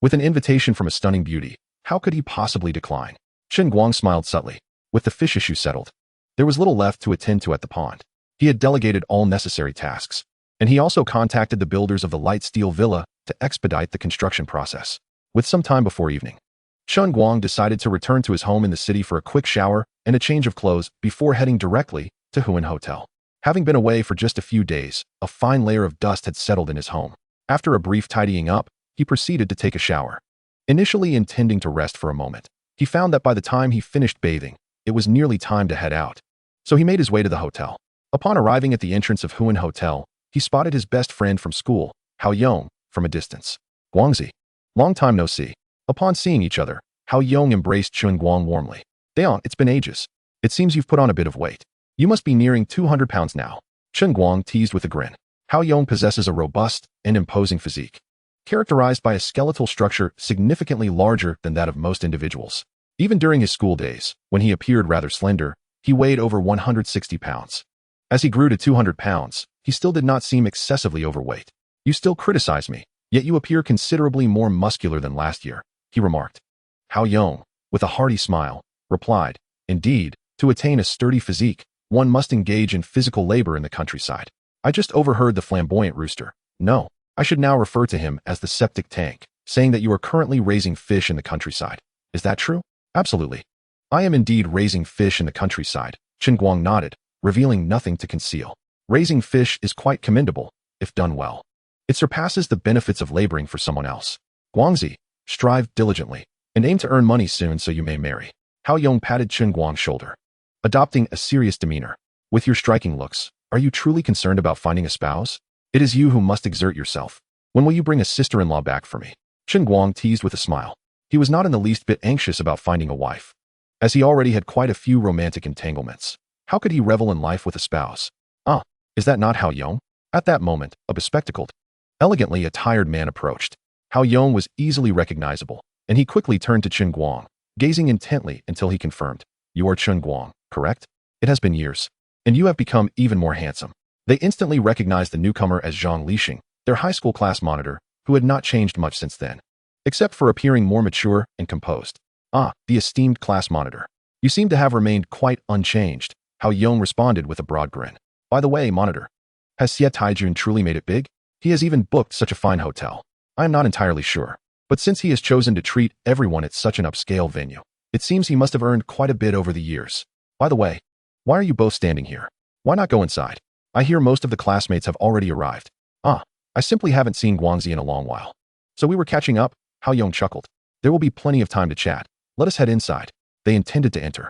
With an invitation from a stunning beauty, how could he possibly decline? Chen Guang smiled subtly. With the fish issue settled, there was little left to attend to at the pond. He had delegated all necessary tasks, and he also contacted the builders of the light steel villa to expedite the construction process. With some time before evening, Chen Guang decided to return to his home in the city for a quick shower and a change of clothes before heading directly to Huan Hotel. Having been away for just a few days, a fine layer of dust had settled in his home. After a brief tidying up, he proceeded to take a shower. Initially intending to rest for a moment, he found that by the time he finished bathing, it was nearly time to head out. So he made his way to the hotel. Upon arriving at the entrance of Huan Hotel, he spotted his best friend from school, Hao Yong, from a distance. Guangzi. Long time no see. Upon seeing each other, Hao Yong embraced Chen Guang warmly. Daon, it's been ages. It seems you've put on a bit of weight. You must be nearing 200 pounds now. Chen Guang teased with a grin. Hao Yong possesses a robust and imposing physique, characterized by a skeletal structure significantly larger than that of most individuals. Even during his school days, when he appeared rather slender, he weighed over 160 pounds. As he grew to 200 pounds, he still did not seem excessively overweight. You still criticize me, yet you appear considerably more muscular than last year, he remarked. Hao Yong, with a hearty smile, replied, Indeed, to attain a sturdy physique, one must engage in physical labor in the countryside. I just overheard the flamboyant rooster. No, I should now refer to him as the septic tank, saying that you are currently raising fish in the countryside. Is that true? Absolutely. I am indeed raising fish in the countryside, Chen Guang nodded, revealing nothing to conceal. Raising fish is quite commendable, if done well. It surpasses the benefits of laboring for someone else. Guangzi, strive diligently, and aim to earn money soon so you may marry. Hao Yong patted Chen Guang's shoulder, adopting a serious demeanor. With your striking looks, are you truly concerned about finding a spouse? It is you who must exert yourself. When will you bring a sister-in-law back for me? Chen Guang teased with a smile. He was not in the least bit anxious about finding a wife, as he already had quite a few romantic entanglements. How could he revel in life with a spouse? Ah, is that not Hao Yong? At that moment, a bespectacled, elegantly attired man approached. Hao Yong was easily recognizable, and he quickly turned to Chen Guang, gazing intently until he confirmed. You are Chen Guang, correct? It has been years, and you have become even more handsome. They instantly recognized the newcomer as Zhang Lixing, their high school class monitor, who had not changed much since then, except for appearing more mature and composed. Ah, the esteemed class monitor. You seem to have remained quite unchanged, Hao Yong responded with a broad grin. By the way, monitor, has Xie Taijun truly made it big? He has even booked such a fine hotel. I am not entirely sure, but since he has chosen to treat everyone at such an upscale venue, it seems he must have earned quite a bit over the years. By the way, why are you both standing here? Why not go inside? I hear most of the classmates have already arrived. Ah, I simply haven't seen Guangzi in a long while. So we were catching up, Hao Yong chuckled. There will be plenty of time to chat. Let us head inside. They intended to enter,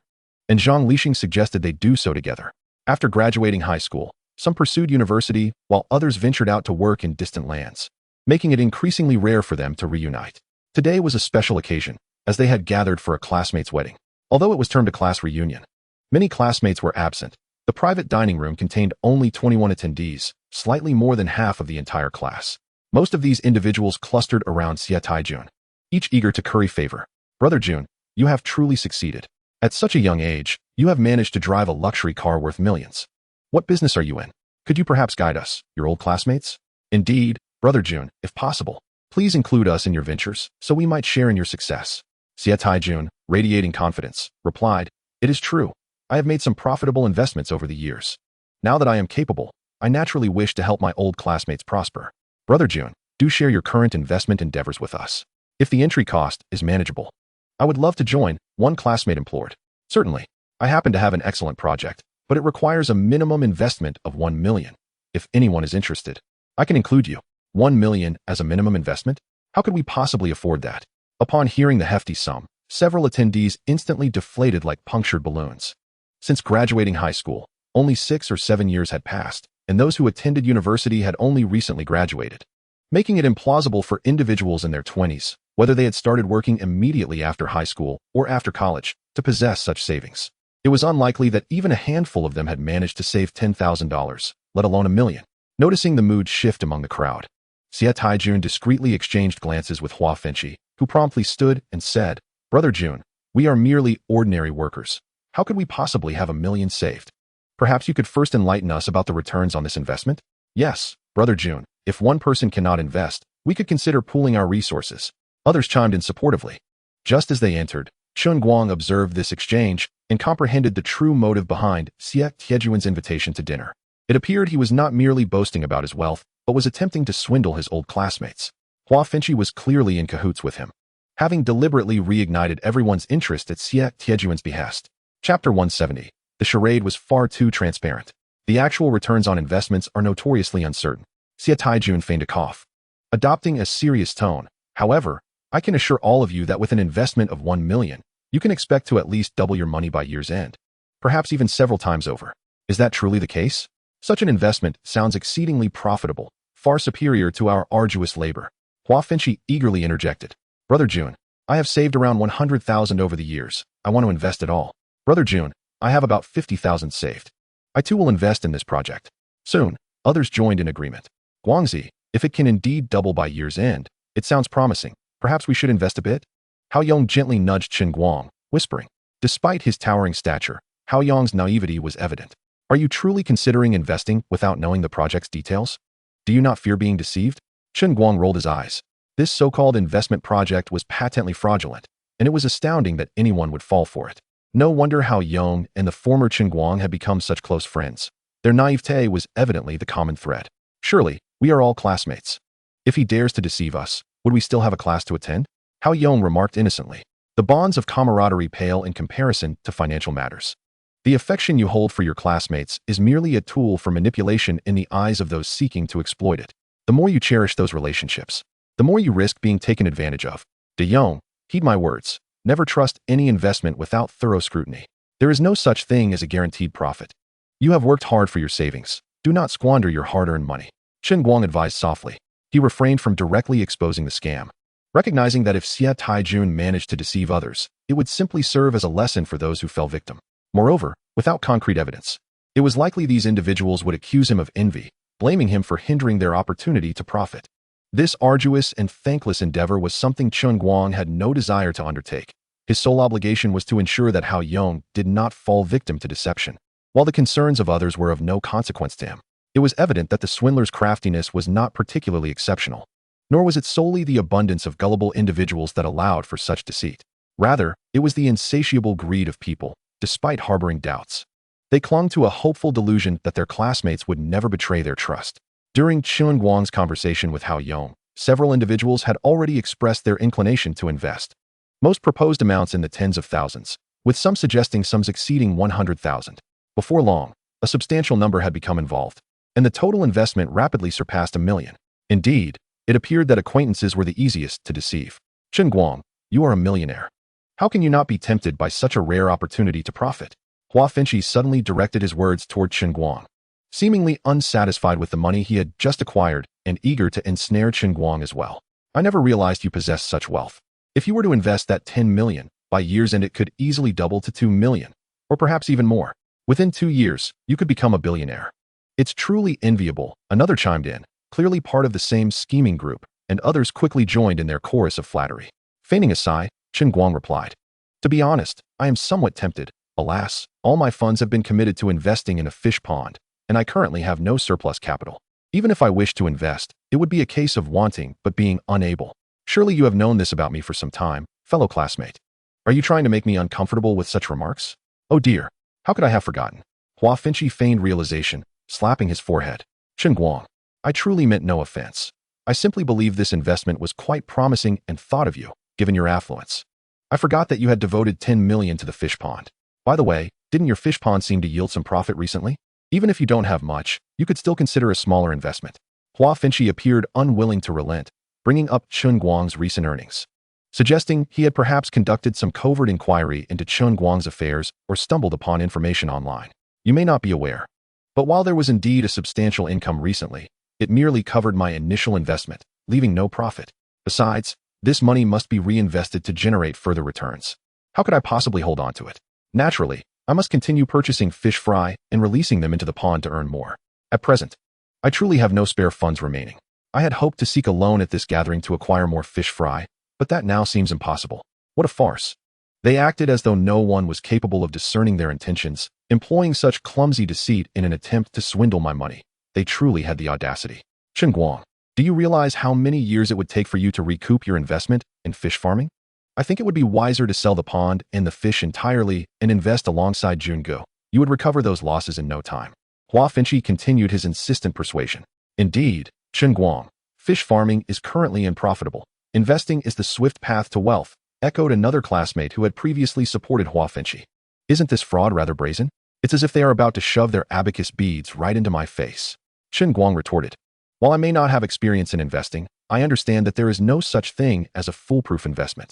and Zhang Lixing suggested they do so together. After graduating high school, some pursued university, while others ventured out to work in distant lands, making it increasingly rare for them to reunite. Today was a special occasion, as they had gathered for a classmate's wedding. Although it was termed a class reunion, many classmates were absent. The private dining room contained only 21 attendees, slightly more than half of the entire class. Most of these individuals clustered around Xie Taijun, each eager to curry favor. Brother Jun, you have truly succeeded. At such a young age, you have managed to drive a luxury car worth millions. What business are you in? Could you perhaps guide us, your old classmates? Indeed, Brother Jun, if possible, please include us in your ventures, so we might share in your success. Xie Taijun, radiating confidence, replied, It is true. I have made some profitable investments over the years. Now that I am capable, I naturally wish to help my old classmates prosper. Brother Jun, do share your current investment endeavors with us. If the entry cost is manageable, I would love to join, one classmate implored. Certainly. I happen to have an excellent project, but it requires a minimum investment of 1 million. If anyone is interested, I can include you. 1 million as a minimum investment? How could we possibly afford that? Upon hearing the hefty sum, Several attendees instantly deflated like punctured balloons. Since graduating high school, only 6 or 7 years had passed, and those who attended university had only recently graduated, making it implausible for individuals in their 20s, whether they had started working immediately after high school or after college, to possess such savings. It was unlikely that even a handful of them had managed to save $10,000, let alone $1 million. Noticing the mood shift among the crowd, Xie Taijun discreetly exchanged glances with Hua Fenqi, who promptly stood and said, "Brother Jun, we are merely ordinary workers. How could we possibly have $1 million saved? Perhaps you could first enlighten us about the returns on this investment?" "Yes, Brother Jun, if one person cannot invest, we could consider pooling our resources." Others chimed in supportively. Just as they entered, Chen Guang observed this exchange and comprehended the true motive behind Xie Taijun's invitation to dinner. It appeared he was not merely boasting about his wealth, but was attempting to swindle his old classmates. Hua Fenqi was clearly in cahoots with him, having deliberately reignited everyone's interest at Xie Taijun's behest. Chapter 170. The charade was far too transparent. The actual returns on investments are notoriously uncertain. Xie Taijun feigned a cough. Adopting a serious tone, however, I can assure all of you that with an investment of $1 million, you can expect to at least double your money by year's end, perhaps even several times over. Is that truly the case? Such an investment sounds exceedingly profitable, far superior to our arduous labor. Hua Fenqi eagerly interjected. "Brother Jun, I have saved around 100,000 over the years. I want to invest it all." "Brother Jun, I have about 50,000 saved. I too will invest in this project." Soon, others joined in agreement. "Guangzi, if it can indeed double by year's end, it sounds promising. Perhaps we should invest a bit?" Hao Yong gently nudged Chen Guang, whispering. Despite his towering stature, Hao Yong's naivety was evident. "Are you truly considering investing without knowing the project's details? Do you not fear being deceived?" Chen Guang rolled his eyes. This so-called investment project was patently fraudulent, and it was astounding that anyone would fall for it. No wonder Hao Yong and the former Chen Guang had become such close friends. Their naivete was evidently the common thread. "Surely, we are all classmates. If he dares to deceive us, would we still have a class to attend?" Hao Yong remarked innocently. "The bonds of camaraderie pale in comparison to financial matters. The affection you hold for your classmates is merely a tool for manipulation in the eyes of those seeking to exploit it. The more you cherish those relationships, the more you risk being taken advantage of. De Yong, heed my words. Never trust any investment without thorough scrutiny. There is no such thing as a guaranteed profit. You have worked hard for your savings. Do not squander your hard-earned money." Chen Guang advised softly. He refrained from directly exposing the scam, recognizing that if Xie Taijun managed to deceive others, it would simply serve as a lesson for those who fell victim. Moreover, without concrete evidence, it was likely these individuals would accuse him of envy, blaming him for hindering their opportunity to profit. This arduous and thankless endeavor was something Chen Guang had no desire to undertake. His sole obligation was to ensure that Hao Yong did not fall victim to deception, while the concerns of others were of no consequence to him. It was evident that the swindler's craftiness was not particularly exceptional, nor was it solely the abundance of gullible individuals that allowed for such deceit. Rather, it was the insatiable greed of people, despite harboring doubts. They clung to a hopeful delusion that their classmates would never betray their trust. During Chen Guang's conversation with Hao Yong, several individuals had already expressed their inclination to invest. Most proposed amounts in the tens of thousands, with some suggesting sums exceeding 100,000. Before long, a substantial number had become involved, and the total investment rapidly surpassed $1 million. Indeed, it appeared that acquaintances were the easiest to deceive. "Chen Guang, you are a millionaire. How can you not be tempted by such a rare opportunity to profit?" Hua Fenqi suddenly directed his words toward Chen Guang. Seemingly unsatisfied with the money he had just acquired and eager to ensnare Chen Guang as well. "I never realized you possessed such wealth. If you were to invest that 10 million, by year's end it could easily double to 2 million, or perhaps even more. Within 2 years, you could become a billionaire." "It's truly enviable," another chimed in, clearly part of the same scheming group, and others quickly joined in their chorus of flattery. Feigning a sigh, Chen Guang replied, "To be honest, I am somewhat tempted. Alas, all my funds have been committed to investing in a fish pond, and I currently have no surplus capital. Even if I wished to invest, it would be a case of wanting but being unable. Surely you have known this about me for some time, fellow classmate. Are you trying to make me uncomfortable with such remarks?" "Oh dear, how could I have forgotten?" Hua Fenqi feigned realization, slapping his forehead. "Chen Guang, I truly meant no offense. I simply believe this investment was quite promising and thought of you, given your affluence. I forgot that you had devoted 10 million to the fish pond. By the way, didn't your fish pond seem to yield some profit recently? Even if you don't have much, you could still consider a smaller investment." Hua Fenqi appeared unwilling to relent, bringing up Chen Guang's recent earnings. suggesting he had perhaps conducted some covert inquiry into Chen Guang's affairs or stumbled upon information online. You may not be aware, but while there was indeed a substantial income recently, it merely covered my initial investment, leaving no profit. Besides, this money must be reinvested to generate further returns. How could I possibly hold on to it? Naturally, I must continue purchasing fish fry and releasing them into the pond to earn more. At present, I truly have no spare funds remaining. I had hoped to seek a loan at this gathering to acquire more fish fry, but that now seems impossible. What a farce. They acted as though no one was capable of discerning their intentions, employing such clumsy deceit in an attempt to swindle my money. They truly had the audacity. Chen Guang, do you realize how many years it would take for you to recoup your investment in fish farming? I think it would be wiser to sell the pond and the fish entirely and invest alongside Jungu. You would recover those losses in no time. Hua Finchi continued his insistent persuasion. Indeed, Chen Guang, fish farming is currently unprofitable. Investing is the swift path to wealth, echoed another classmate who had previously supported Hua Finchi. Isn't this fraud rather brazen? It's as if they are about to shove their abacus beads right into my face. Chen Guang retorted. While I may not have experience in investing, I understand that there is no such thing as a foolproof investment.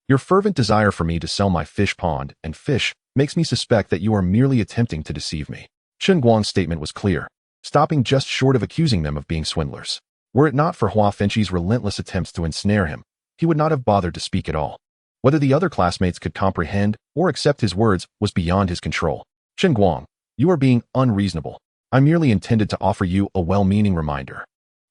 Your fervent desire for me to sell my fish pond and fish makes me suspect that you are merely attempting to deceive me. Chen Guang's statement was clear, stopping just short of accusing them of being swindlers. Were it not for Hua Finchi's relentless attempts to ensnare him, he would not have bothered to speak at all. Whether the other classmates could comprehend or accept his words was beyond his control. Chen Guang, you are being unreasonable. I merely intended to offer you a well-meaning reminder.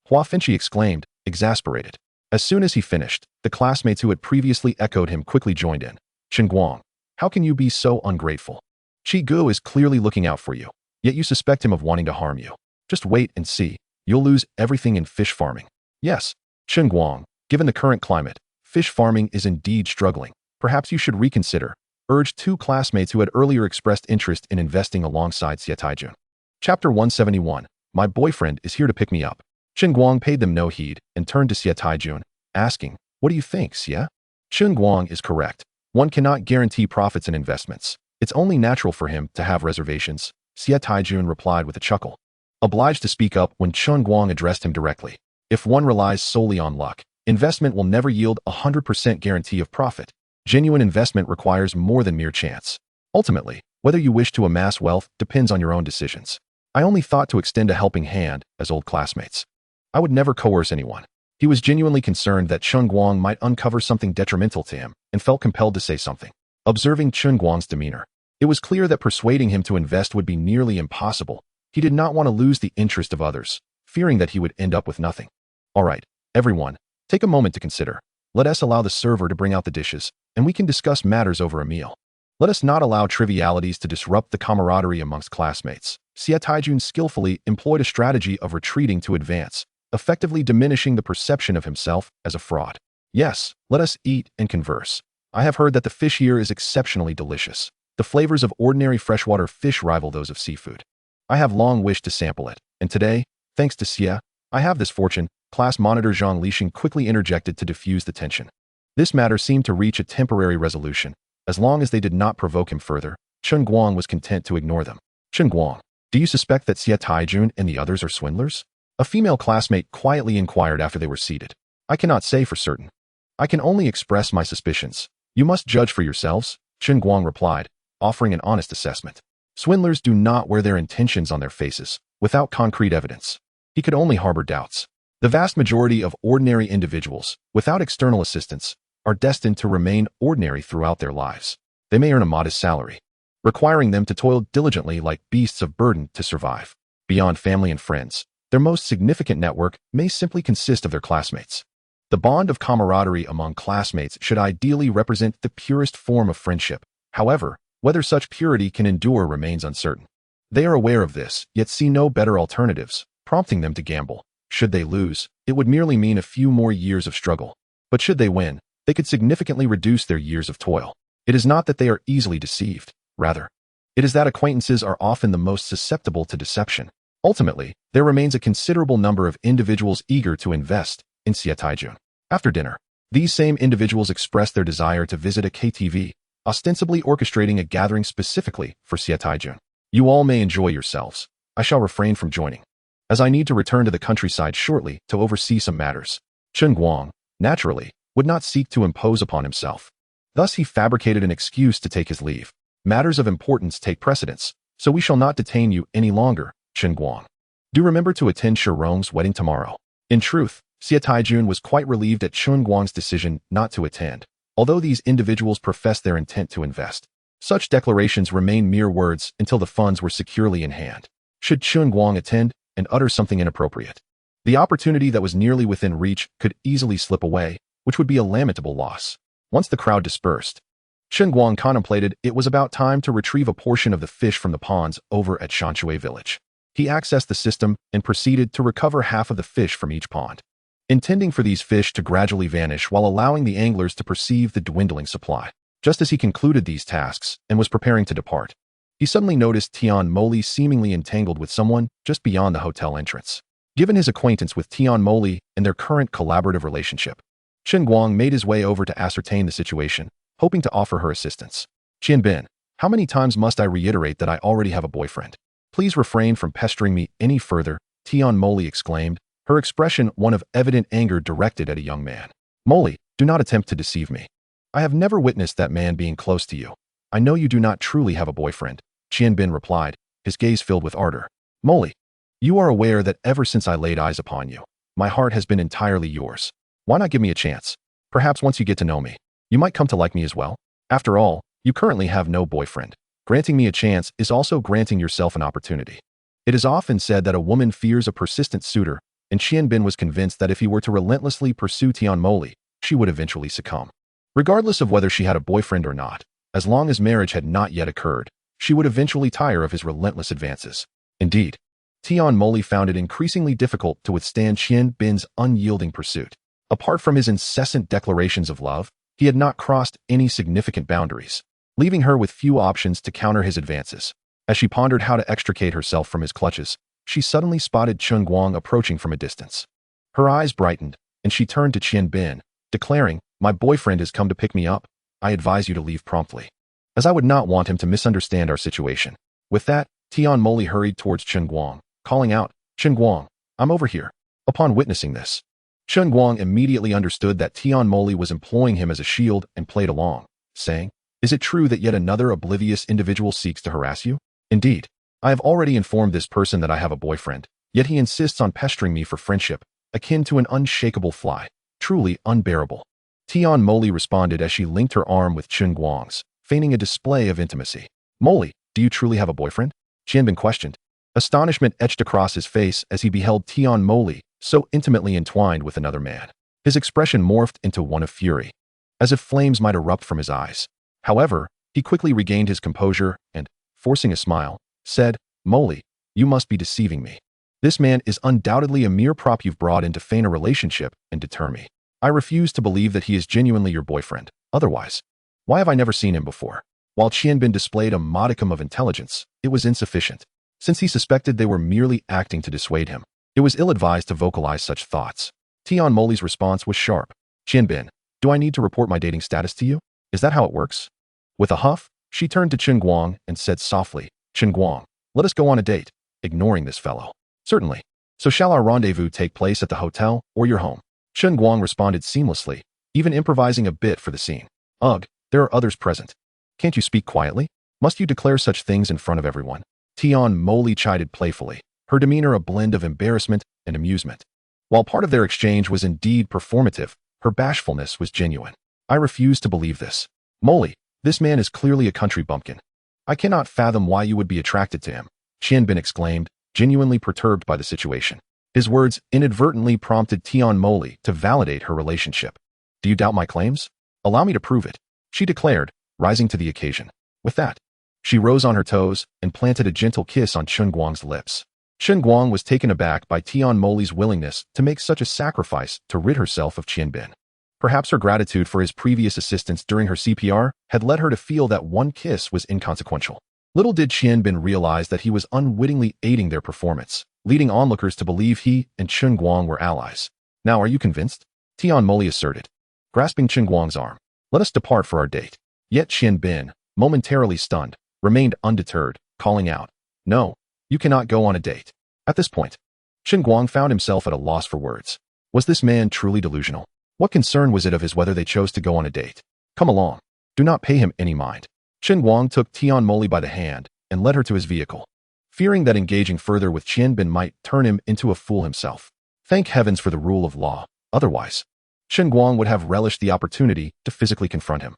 Hua Finchi exclaimed, exasperated. As soon as he finished, the classmates who had previously echoed him quickly joined in. Chen Guang, how can you be so ungrateful? Qi Gu is clearly looking out for you, yet you suspect him of wanting to harm you. Just wait and see. You'll lose everything in fish farming. Yes, Chen Guang, given the current climate, fish farming is indeed struggling. Perhaps you should reconsider, urged two classmates who had earlier expressed interest in investing alongside Xie Taijun. Chapter 171. My boyfriend is here to pick me up. Chen Guang paid them no heed and turned to Xie Taijun, asking, what do you think, Xie? Chen Guang is correct. One cannot guarantee profits in investments. It's only natural for him to have reservations, Xie Taijun replied with a chuckle. Obliged to speak up when Chen Guang addressed him directly. If one relies solely on luck, investment will never yield a 100% guarantee of profit. Genuine investment requires more than mere chance. Ultimately, whether you wish to amass wealth depends on your own decisions. I only thought to extend a helping hand as old classmates. I would never coerce anyone. He was genuinely concerned that Chen Guang might uncover something detrimental to him and felt compelled to say something. Observing Chen Guang's demeanor, it was clear that persuading him to invest would be nearly impossible. He did not want to lose the interest of others, fearing that he would end up with nothing. All right, everyone, take a moment to consider. Let us allow the server to bring out the dishes, and we can discuss matters over a meal. Let us not allow trivialities to disrupt the camaraderie amongst classmates. Xie Taijun skillfully employed a strategy of retreating to advance, effectively diminishing the perception of himself as a fraud. Yes, let us eat and converse. I have heard that the fish here is exceptionally delicious. The flavors of ordinary freshwater fish rival those of seafood. I have long wished to sample it, and today, thanks to Xie, I have this fortune. Class monitor Zhang Lixing quickly interjected to diffuse the tension. This matter seemed to reach a temporary resolution. As long as they did not provoke him further, Chen Guang was content to ignore them. Chen Guang, do you suspect that Xie Taijun and the others are swindlers? A female classmate quietly inquired after they were seated. I cannot say for certain. I can only express my suspicions. You must judge for yourselves, Chen Guang replied, offering an honest assessment. Swindlers do not wear their intentions on their faces, without concrete evidence. He could only harbor doubts. The vast majority of ordinary individuals, without external assistance, are destined to remain ordinary throughout their lives. They may earn a modest salary, requiring them to toil diligently like beasts of burden to survive. Beyond family and friends, their most significant network may simply consist of their classmates. The bond of camaraderie among classmates should ideally represent the purest form of friendship. However, whether such purity can endure remains uncertain. They are aware of this, yet see no better alternatives, prompting them to gamble. Should they lose, it would merely mean a few more years of struggle. But should they win, they could significantly reduce their years of toil. It is not that they are easily deceived. Rather, it is that acquaintances are often the most susceptible to deception. Ultimately, there remains a considerable number of individuals eager to invest in Xie Taijun. After dinner, these same individuals expressed their desire to visit a KTV, ostensibly orchestrating a gathering specifically for Xie Taijun. You all may enjoy yourselves. I shall refrain from joining, as I need to return to the countryside shortly to oversee some matters. Chen Guang, naturally, would not seek to impose upon himself. Thus he fabricated an excuse to take his leave. Matters of importance take precedence, so we shall not detain you any longer, Chen Guang. Do remember to attend Shirong's wedding tomorrow. In truth, Xie Taijun was quite relieved at Chen Guang's decision not to attend, although these individuals professed their intent to invest. Such declarations remain mere words until the funds were securely in hand. Should Chen Guang attend and utter something inappropriate, the opportunity that was nearly within reach could easily slip away, which would be a lamentable loss. Once the crowd dispersed, Chen Guang contemplated it was about time to retrieve a portion of the fish from the ponds over at Shanshui village. He accessed the system and proceeded to recover half of the fish from each pond, intending for these fish to gradually vanish while allowing the anglers to perceive the dwindling supply. Just as he concluded these tasks and was preparing to depart, he suddenly noticed Tian Moli seemingly entangled with someone just beyond the hotel entrance. Given his acquaintance with Tian Moli and their current collaborative relationship, Chen Guang made his way over to ascertain the situation, hoping to offer her assistance. Qian Bin, how many times must I reiterate that I already have a boyfriend? Please refrain from pestering me any further, Tian Moli exclaimed, her expression one of evident anger directed at a young man. Moli, do not attempt to deceive me. I have never witnessed that man being close to you. I know you do not truly have a boyfriend, Qian Bin replied, his gaze filled with ardor. Moli, you are aware that ever since I laid eyes upon you, my heart has been entirely yours. Why not give me a chance? Perhaps once you get to know me, you might come to like me as well. After all, you currently have no boyfriend. Granting me a chance is also granting yourself an opportunity. It is often said that a woman fears a persistent suitor, and Qian Bin was convinced that if he were to relentlessly pursue Tian Moli, she would eventually succumb. Regardless of whether she had a boyfriend or not, as long as marriage had not yet occurred, she would eventually tire of his relentless advances. Indeed, Tian Moli found it increasingly difficult to withstand Qian Bin's unyielding pursuit. Apart from his incessant declarations of love, he had not crossed any significant boundaries, leaving her with few options to counter his advances. As she pondered how to extricate herself from his clutches, she suddenly spotted Chen Guang approaching from a distance. Her eyes brightened, and she turned to Qian Bin, declaring, "My boyfriend has come to pick me up. I advise you to leave promptly, as I would not want him to misunderstand our situation." With that, Tian Moli hurried towards Chen Guang, calling out, "Chen Guang, I'm over here." Upon witnessing this, Chen Guang immediately understood that Tian Moli was employing him as a shield and played along, saying, "Is it true that yet another oblivious individual seeks to harass you? Indeed, I have already informed this person that I have a boyfriend, yet he insists on pestering me for friendship, akin to an unshakable fly. Truly unbearable." Tian Moli responded as she linked her arm with Chen Guang's, feigning a display of intimacy. "Moli, do you truly have a boyfriend?" Qian Bin questioned. Astonishment etched across his face as he beheld Tian Moli so intimately entwined with another man. His expression morphed into one of fury, as if flames might erupt from his eyes. However, he quickly regained his composure and, forcing a smile, said, "Moli, you must be deceiving me. This man is undoubtedly a mere prop you've brought in to feign a relationship and deter me. I refuse to believe that he is genuinely your boyfriend. Otherwise, why have I never seen him before?" While Qian Bin displayed a modicum of intelligence, it was insufficient. Since he suspected they were merely acting to dissuade him, it was ill-advised to vocalize such thoughts. Tian Moli's response was sharp. "Qian Bin, do I need to report my dating status to you? Is that how it works?" With a huff, she turned to Chen Guang and said softly, "Chen Guang, let us go on a date," ignoring this fellow. "Certainly. So shall our rendezvous take place at the hotel or your home?" Chen Guang responded seamlessly, even improvising a bit for the scene. "Ugh, there are others present. Can't you speak quietly? Must you declare such things in front of everyone?" Tian Moli chided playfully, her demeanor a blend of embarrassment and amusement. While part of their exchange was indeed performative, her bashfulness was genuine. "I refuse to believe this. Moli, this man is clearly a country bumpkin. I cannot fathom why you would be attracted to him," Qian Bin exclaimed, genuinely perturbed by the situation. His words inadvertently prompted Tian Moli to validate her relationship. "Do you doubt my claims? Allow me to prove it," she declared, rising to the occasion. With that, she rose on her toes and planted a gentle kiss on Chen Guang's lips. Chen Guang was taken aback by Tian Moli's willingness to make such a sacrifice to rid herself of Qian Bin. Perhaps her gratitude for his previous assistance during her CPR had led her to feel that one kiss was inconsequential. Little did Qian Bin realize that he was unwittingly aiding their performance, leading onlookers to believe he and Chen Guang were allies. "Now are you convinced?" Tian Moli asserted, grasping Chen Guang's arm. "Let us depart for our date." Yet Qian Bin, momentarily stunned, remained undeterred, calling out, "No, you cannot go on a date." At this point, Chen Guang found himself at a loss for words. Was this man truly delusional? What concern was it of his whether they chose to go on a date? Come along. Do not pay him any mind. Chen Guang took Tian Moli by the hand and led her to his vehicle, fearing that engaging further with Qian Bin might turn him into a fool himself. Thank heavens for the rule of law. Otherwise, Chen Guang would have relished the opportunity to physically confront him.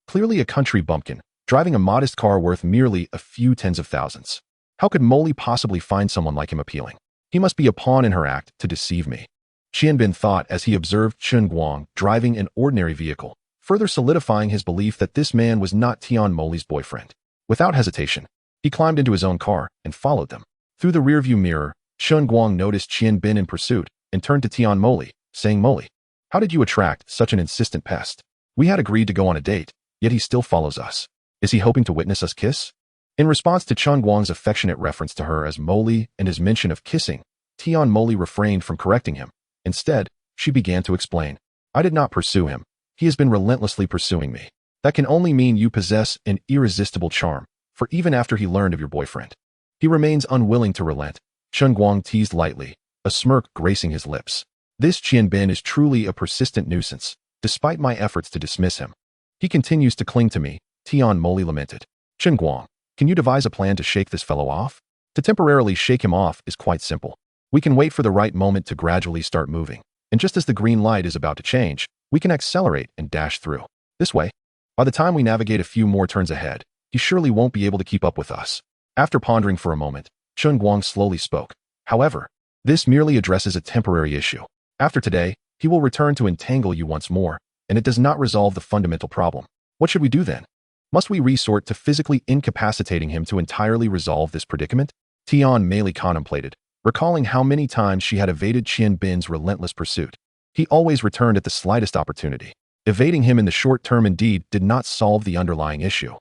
Clearly a country bumpkin, driving a modest car worth merely a few tens of thousands. How could Moli possibly find someone like him appealing? He must be a pawn in her act to deceive me. Qian Bin thought as he observed Chen Guang driving an ordinary vehicle, further solidifying his belief that this man was not Tian Moli's boyfriend. Without hesitation, he climbed into his own car and followed them. Through the rearview mirror, Chen Guang noticed Qian Bin in pursuit and turned to Tian Moli, saying, "Moli, how did you attract such an insistent pest? We had agreed to go on a date, yet he still follows us. Is he hoping to witness us kiss?" In response to Chen Guang's affectionate reference to her as Moli and his mention of kissing, Tian Moli refrained from correcting him. Instead, she began to explain, "I did not pursue him. He has been relentlessly pursuing me. That can only mean you possess an irresistible charm, for even after he learned of your boyfriend, he remains unwilling to relent." Chen Guang teased lightly, a smirk gracing his lips. "This Qian Bin is truly a persistent nuisance, despite my efforts to dismiss him. He continues to cling to me," Tian Moli lamented. "Chen Guang, can you devise a plan to shake this fellow off?" To temporarily shake him off is quite simple. We can wait for the right moment to gradually start moving, and just as the green light is about to change, we can accelerate and dash through. This way, by the time we navigate a few more turns ahead, he surely won't be able to keep up with us. After pondering for a moment, Chen Guang slowly spoke. "However, this merely addresses a temporary issue. After today, he will return to entangle you once more, and it does not resolve the fundamental problem. What should we do then? Must we resort to physically incapacitating him to entirely resolve this predicament?" Tian Mei contemplated, recalling how many times she had evaded Qian Bin's relentless pursuit. He always returned at the slightest opportunity. Evading him in the short term indeed did not solve the underlying issue.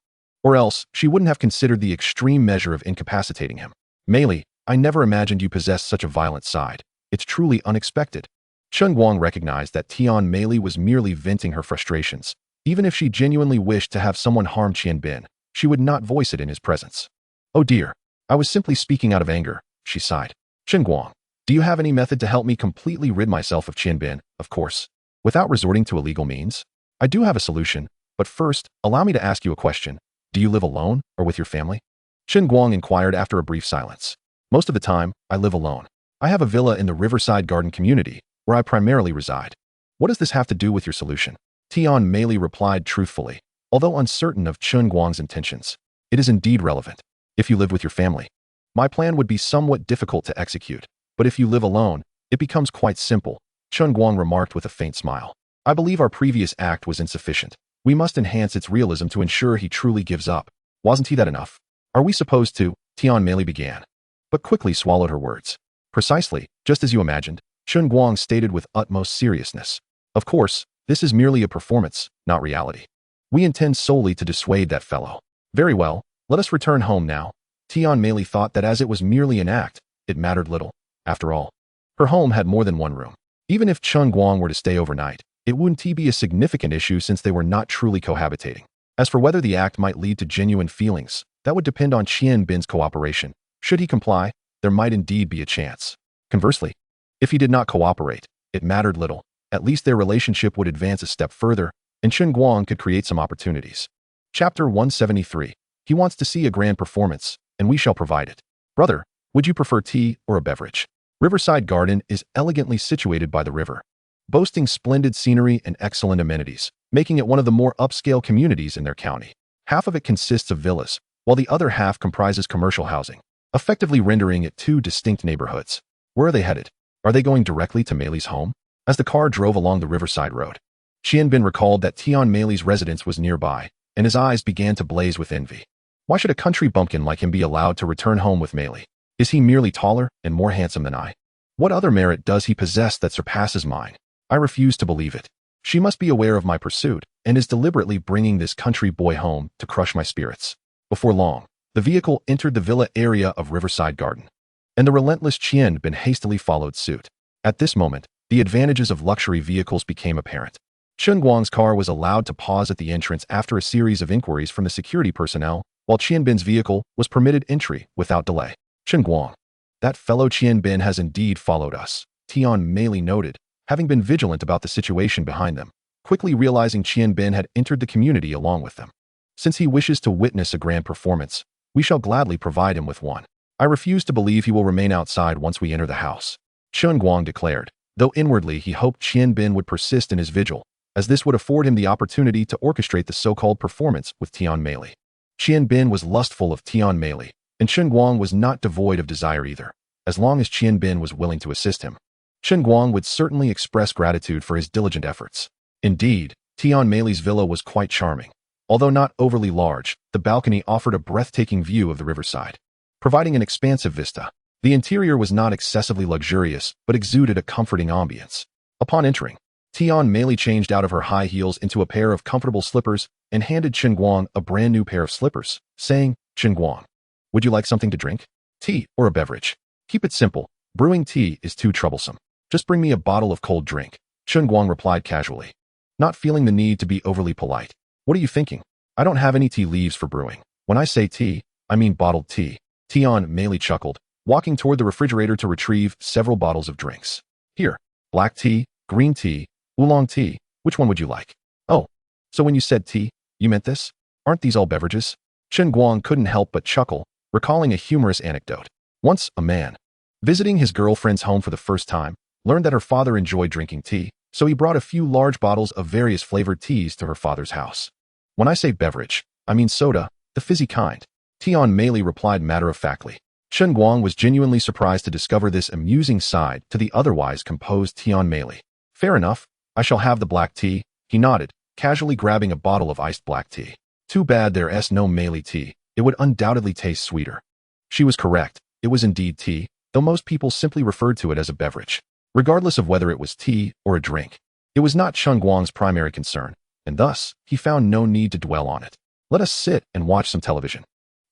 Or else, she wouldn't have considered the extreme measure of incapacitating him. "Mei, I never imagined you possessed such a violent side. It's truly unexpected." Chen Guang recognized that Tian Mei was merely venting her frustrations. Even if she genuinely wished to have someone harm Qian Bin, she would not voice it in his presence. "Oh dear, I was simply speaking out of anger," she sighed. "Chen Guang, do you have any method to help me completely rid myself of Qian Bin, of course, without resorting to illegal means?" "I do have a solution, but first, allow me to ask you a question. Do you live alone or with your family?" Chen Guang inquired after a brief silence. "Most of the time, I live alone. I have a villa in the Riverside Garden community, where I primarily reside." "What does this have to do with your solution?" Tian Mei replied truthfully, although uncertain of Chen Guang's intentions. "It is indeed relevant. If you live with your family, my plan would be somewhat difficult to execute, but if you live alone, it becomes quite simple," Chen Guang remarked with a faint smile. "I believe our previous act was insufficient. We must enhance its realism to ensure he truly gives up. Wasn't he that enough? Are we supposed to?" Tian Mei began, but quickly swallowed her words. "Precisely, just as you imagined," Chen Guang stated with utmost seriousness. "Of course, this is merely a performance, not reality. We intend solely to dissuade that fellow." "Very well, let us return home now." Tian Mei thought that as it was merely an act, it mattered little. After all, her home had more than one room. Even if Chen Guang were to stay overnight, it wouldn't be a significant issue since they were not truly cohabitating. As for whether the act might lead to genuine feelings, that would depend on Qian Bin's cooperation. Should he comply, there might indeed be a chance. Conversely, if he did not cooperate, it mattered little. At least their relationship would advance a step further, and Chen Guang could create some opportunities. Chapter 173. He wants to see a grand performance, and we shall provide it. "Brother, would you prefer tea or a beverage?" Riverside Garden is elegantly situated by the river, boasting splendid scenery and excellent amenities, making it one of the more upscale communities in their county. Half of it consists of villas, while the other half comprises commercial housing, effectively rendering it two distinct neighborhoods. Where are they headed? Are they going directly to Mei's home? As the car drove along the riverside road, Qian Bin recalled that Tian Mei's residence was nearby, and his eyes began to blaze with envy. Why should a country bumpkin like him be allowed to return home with Mei? Is he merely taller and more handsome than I? What other merit does he possess that surpasses mine? I refuse to believe it. She must be aware of my pursuit and is deliberately bringing this country boy home to crush my spirits. Before long, the vehicle entered the villa area of Riverside Garden, and the relentless Qian Bin hastily followed suit. At this moment, the advantages of luxury vehicles became apparent. Chen Guang's car was allowed to pause at the entrance after a series of inquiries from the security personnel, while Qian Bin's vehicle was permitted entry without delay. "Chen Guang, that fellow Qian Bin has indeed followed us," Tian Mei noted, having been vigilant about the situation behind them, quickly realizing Qian Bin had entered the community along with them. Since he wishes to witness a grand performance, we shall gladly provide him with one. I refuse to believe he will remain outside once we enter the house, Chen Guang declared, though inwardly he hoped Qian Bin would persist in his vigil, as this would afford him the opportunity to orchestrate the so-called performance with Tian Meili. Qian Bin was lustful of Tian Meili, and Chen Guang was not devoid of desire either, as long as Qian Bin was willing to assist him. Chen Guang would certainly express gratitude for his diligent efforts. Indeed, Tian Meili's villa was quite charming. Although not overly large, the balcony offered a breathtaking view of the riverside, providing an expansive vista. The interior was not excessively luxurious, but exuded a comforting ambience. Upon entering, Tian Meili changed out of her high heels into a pair of comfortable slippers and handed Chen Guang a brand new pair of slippers, saying, "Chen Guang, would you like something to drink? Tea or a beverage? Keep it simple. Brewing tea is too troublesome. Just bring me a bottle of cold drink," Chen Guang replied casually, not feeling the need to be overly polite. "What are you thinking? I don't have any tea leaves for brewing. When I say tea, I mean bottled tea." Tian Meili chuckled, walking toward the refrigerator to retrieve several bottles of drinks. "Here, black tea, green tea, oolong tea, which one would you like?" "Oh, so when you said tea, you meant this? Aren't these all beverages?" Chen Guang couldn't help but chuckle, recalling a humorous anecdote. Once, a man, visiting his girlfriend's home for the first time, learned that her father enjoyed drinking tea, so he brought a few large bottles of various flavored teas to her father's house. "When I say beverage, I mean soda, the fizzy kind," Tian Meili replied matter-of-factly. Chen Guang was genuinely surprised to discover this amusing side to the otherwise composed Tian Meili. "Fair enough, I shall have the black tea," he nodded, casually grabbing a bottle of iced black tea. "Too bad there's no Meili tea. It would undoubtedly taste sweeter." She was correct. It was indeed tea, though most people simply referred to it as a beverage. Regardless of whether it was tea or a drink, it was not Chen Guang's primary concern, and thus, he found no need to dwell on it. "Let us sit and watch some television.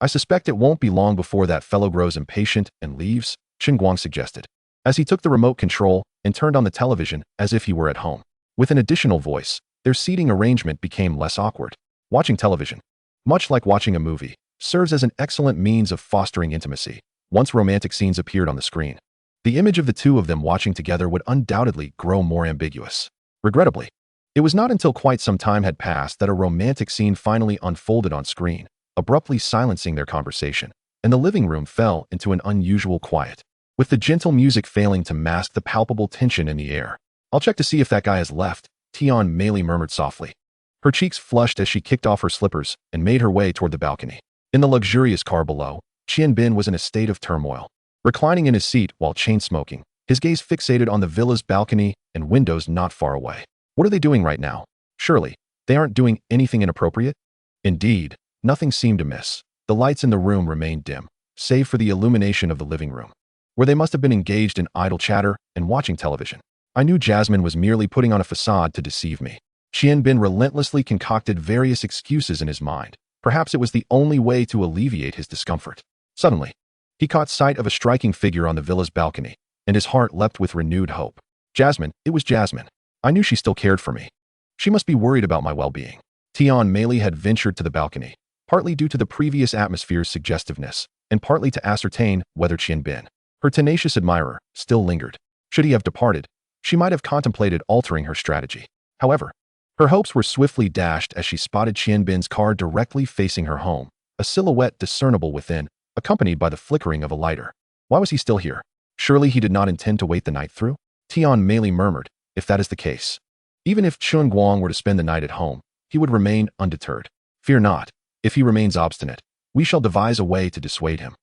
I suspect it won't be long before that fellow grows impatient and leaves," Chen Guang suggested, as he took the remote control and turned on the television as if he were at home. With an additional voice, their seating arrangement became less awkward. Watching television, much like watching a movie, serves as an excellent means of fostering intimacy. Once romantic scenes appeared on the screen, the image of the two of them watching together would undoubtedly grow more ambiguous. Regrettably, it was not until quite some time had passed that a romantic scene finally unfolded on screen, abruptly silencing their conversation, and the living room fell into an unusual quiet, with the gentle music failing to mask the palpable tension in the air. "I'll check to see if that guy has left," Tian Meili murmured softly. Her cheeks flushed as she kicked off her slippers and made her way toward the balcony. In the luxurious car below, Qian Bin was in a state of turmoil. Reclining in his seat while chain-smoking, his gaze fixated on the villa's balcony and windows not far away. What are they doing right now? Surely, they aren't doing anything inappropriate? Indeed, nothing seemed amiss. The lights in the room remained dim, save for the illumination of the living room, where they must have been engaged in idle chatter and watching television. I knew Jasmine was merely putting on a facade to deceive me. Qian Bin relentlessly concocted various excuses in his mind. Perhaps it was the only way to alleviate his discomfort. Suddenly, he caught sight of a striking figure on the villa's balcony, and his heart leapt with renewed hope. Jasmine, it was Jasmine. I knew she still cared for me. She must be worried about my well-being. Tian Meili had ventured to the balcony, partly due to the previous atmosphere's suggestiveness, and partly to ascertain whether Qian Bin, her tenacious admirer, still lingered. Should he have departed, she might have contemplated altering her strategy. However, her hopes were swiftly dashed as she spotted Qian Bin's car directly facing her home, a silhouette discernible within, accompanied by the flickering of a lighter. Why was he still here? Surely he did not intend to wait the night through? Tian Meili murmured, if that is the case. Even if Chen Guang were to spend the night at home, he would remain undeterred. Fear not. If he remains obstinate, we shall devise a way to dissuade him.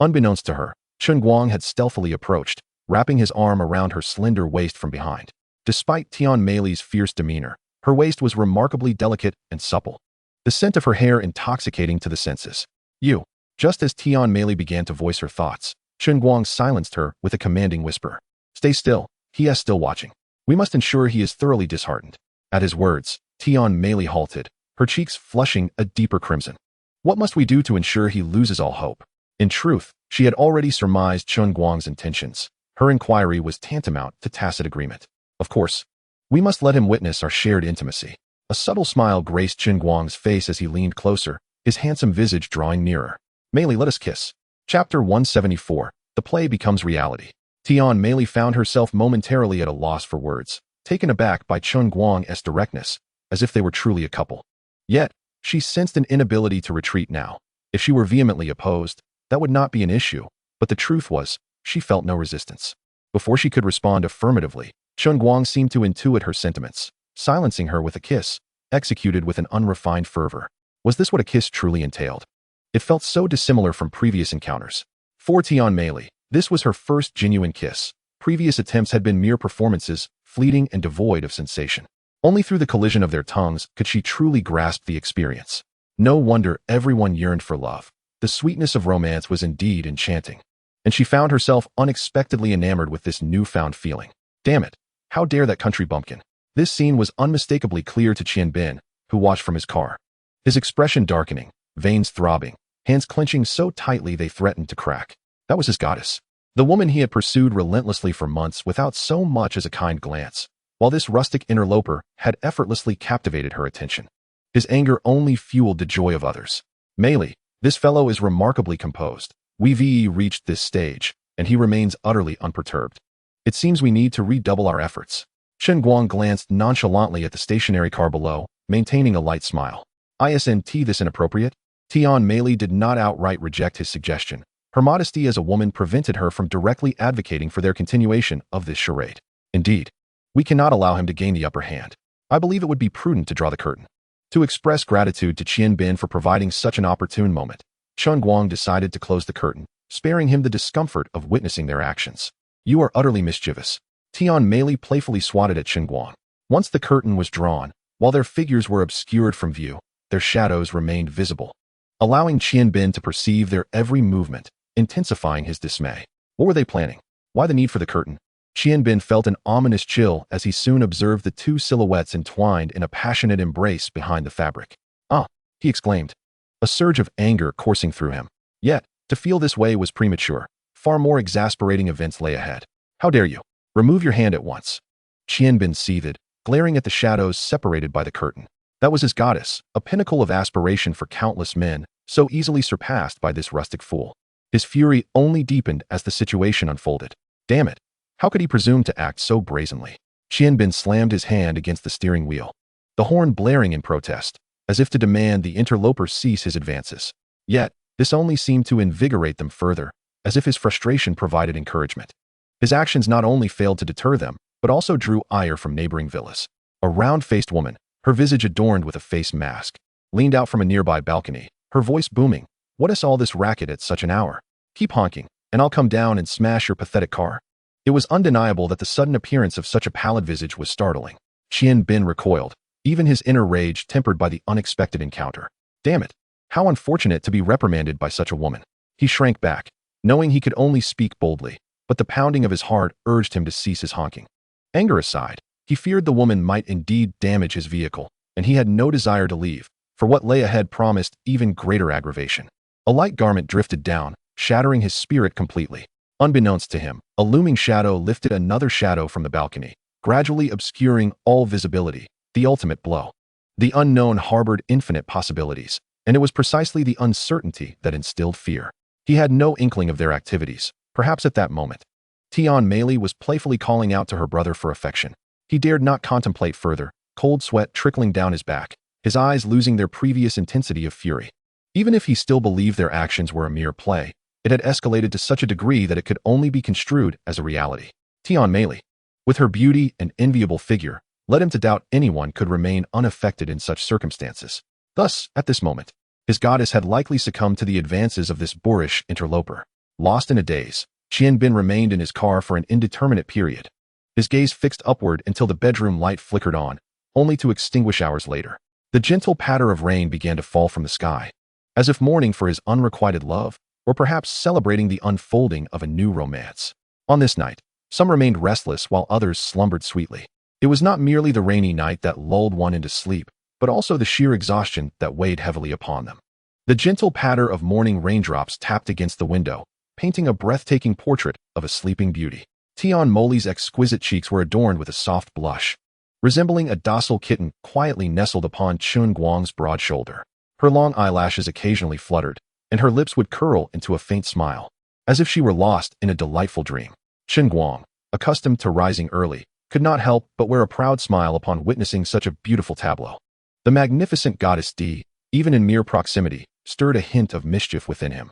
Unbeknownst to her, Chen Guang had stealthily approached, wrapping his arm around her slender waist from behind. Despite Tian Meili's fierce demeanor, her waist was remarkably delicate and supple, the scent of her hair intoxicating to the senses. "You." Just as Tian Meili began to voice her thoughts, Chen Guang silenced her with a commanding whisper. "Stay still. He is still watching. We must ensure he is thoroughly disheartened." At his words, Tian Meili halted, her cheeks flushing a deeper crimson. What must we do to ensure he loses all hope? In truth, she had already surmised Chen Guang's intentions. Her inquiry was tantamount to tacit agreement. Of course, we must let him witness our shared intimacy. A subtle smile graced Chen Guang's face as he leaned closer, his handsome visage drawing nearer. "Meili, let us kiss." Chapter 174. The play becomes reality. Tian Meili found herself momentarily at a loss for words, taken aback by Chen Guang's directness, as if they were truly a couple. Yet, she sensed an inability to retreat now. If she were vehemently opposed, that would not be an issue, but the truth was, she felt no resistance. Before she could respond affirmatively, Chen Guang seemed to intuit her sentiments, silencing her with a kiss, executed with an unrefined fervor. Was this what a kiss truly entailed? It felt so dissimilar from previous encounters. For Tian Meili, this was her first genuine kiss. Previous attempts had been mere performances, fleeting and devoid of sensation. Only through the collision of their tongues could she truly grasp the experience. No wonder everyone yearned for love. The sweetness of romance was indeed enchanting. And she found herself unexpectedly enamored with this newfound feeling. Damn it, how dare that country bumpkin? This scene was unmistakably clear to Qian Bin, who watched from his car. His expression darkening, veins throbbing, hands clenching so tightly they threatened to crack. That was his goddess. The woman he had pursued relentlessly for months without so much as a kind glance, while this rustic interloper had effortlessly captivated her attention. His anger only fueled the joy of others. Meili, this fellow is remarkably composed. We've reached this stage, and he remains utterly unperturbed. It seems we need to redouble our efforts. Chen Guang glanced nonchalantly at the stationary car below, maintaining a light smile. Isn't this inappropriate? Tian Meili did not outright reject his suggestion. Her modesty as a woman prevented her from directly advocating for their continuation of this charade. Indeed, we cannot allow him to gain the upper hand. I believe it would be prudent to draw the curtain. To express gratitude to Qian Bin for providing such an opportune moment, Chen Guang decided to close the curtain, sparing him the discomfort of witnessing their actions. You are utterly mischievous. Tian Meili playfully swatted at Chen Guang. Once the curtain was drawn, while their figures were obscured from view, their shadows remained visible, allowing Qian Bin to perceive their every movement, intensifying his dismay. What were they planning? Why the need for the curtain? Qian Bin felt an ominous chill as he soon observed the two silhouettes entwined in a passionate embrace behind the fabric. Ah, he exclaimed, a surge of anger coursing through him. Yet, to feel this way was premature. Far more exasperating events lay ahead. How dare you? Remove your hand at once. Qian Bin seethed, glaring at the shadows separated by the curtain. That was his goddess, a pinnacle of aspiration for countless men, so easily surpassed by this rustic fool. His fury only deepened as the situation unfolded. Damn it! How could he presume to act so brazenly? Qian Bin slammed his hand against the steering wheel, the horn blaring in protest, as if to demand the interloper cease his advances. Yet, this only seemed to invigorate them further, as if his frustration provided encouragement. His actions not only failed to deter them, but also drew ire from neighboring villas. A round-faced woman, her visage adorned with a face mask, leaned out from a nearby balcony, her voice booming. What is all this racket at such an hour? Keep honking, and I'll come down and smash your pathetic car. It was undeniable that the sudden appearance of such a pallid visage was startling. Qian Bin recoiled, even his inner rage tempered by the unexpected encounter. Damn it! How unfortunate to be reprimanded by such a woman. He shrank back, knowing he could only speak boldly, but the pounding of his heart urged him to cease his honking. Anger aside, he feared the woman might indeed damage his vehicle, and he had no desire to leave, for what lay ahead promised even greater aggravation. A light garment drifted down, shattering his spirit completely. Unbeknownst to him, a looming shadow lifted another shadow from the balcony, gradually obscuring all visibility, the ultimate blow. The unknown harbored infinite possibilities, and it was precisely the uncertainty that instilled fear. He had no inkling of their activities, perhaps at that moment. Tian Meili was playfully calling out to her brother for affection. He dared not contemplate further, cold sweat trickling down his back, his eyes losing their previous intensity of fury. Even if he still believed their actions were a mere play, it had escalated to such a degree that it could only be construed as a reality. Tian Meili, with her beauty and enviable figure, led him to doubt anyone could remain unaffected in such circumstances. Thus, at this moment, his goddess had likely succumbed to the advances of this boorish interloper. Lost in a daze, Qian Bin remained in his car for an indeterminate period, his gaze fixed upward until the bedroom light flickered on, only to extinguish hours later. The gentle patter of rain began to fall from the sky, as if mourning for his unrequited love, or perhaps celebrating the unfolding of a new romance. On this night, some remained restless while others slumbered sweetly. It was not merely the rainy night that lulled one into sleep, but also the sheer exhaustion that weighed heavily upon them. The gentle patter of morning raindrops tapped against the window, painting a breathtaking portrait of a sleeping beauty. Tian Meili's exquisite cheeks were adorned with a soft blush, resembling a docile kitten quietly nestled upon Chen Guang's broad shoulder. Her long eyelashes occasionally fluttered, and her lips would curl into a faint smile, as if she were lost in a delightful dream. Chen Guang, accustomed to rising early, could not help but wear a proud smile upon witnessing such a beautiful tableau. The magnificent goddess D, even in mere proximity, stirred a hint of mischief within him.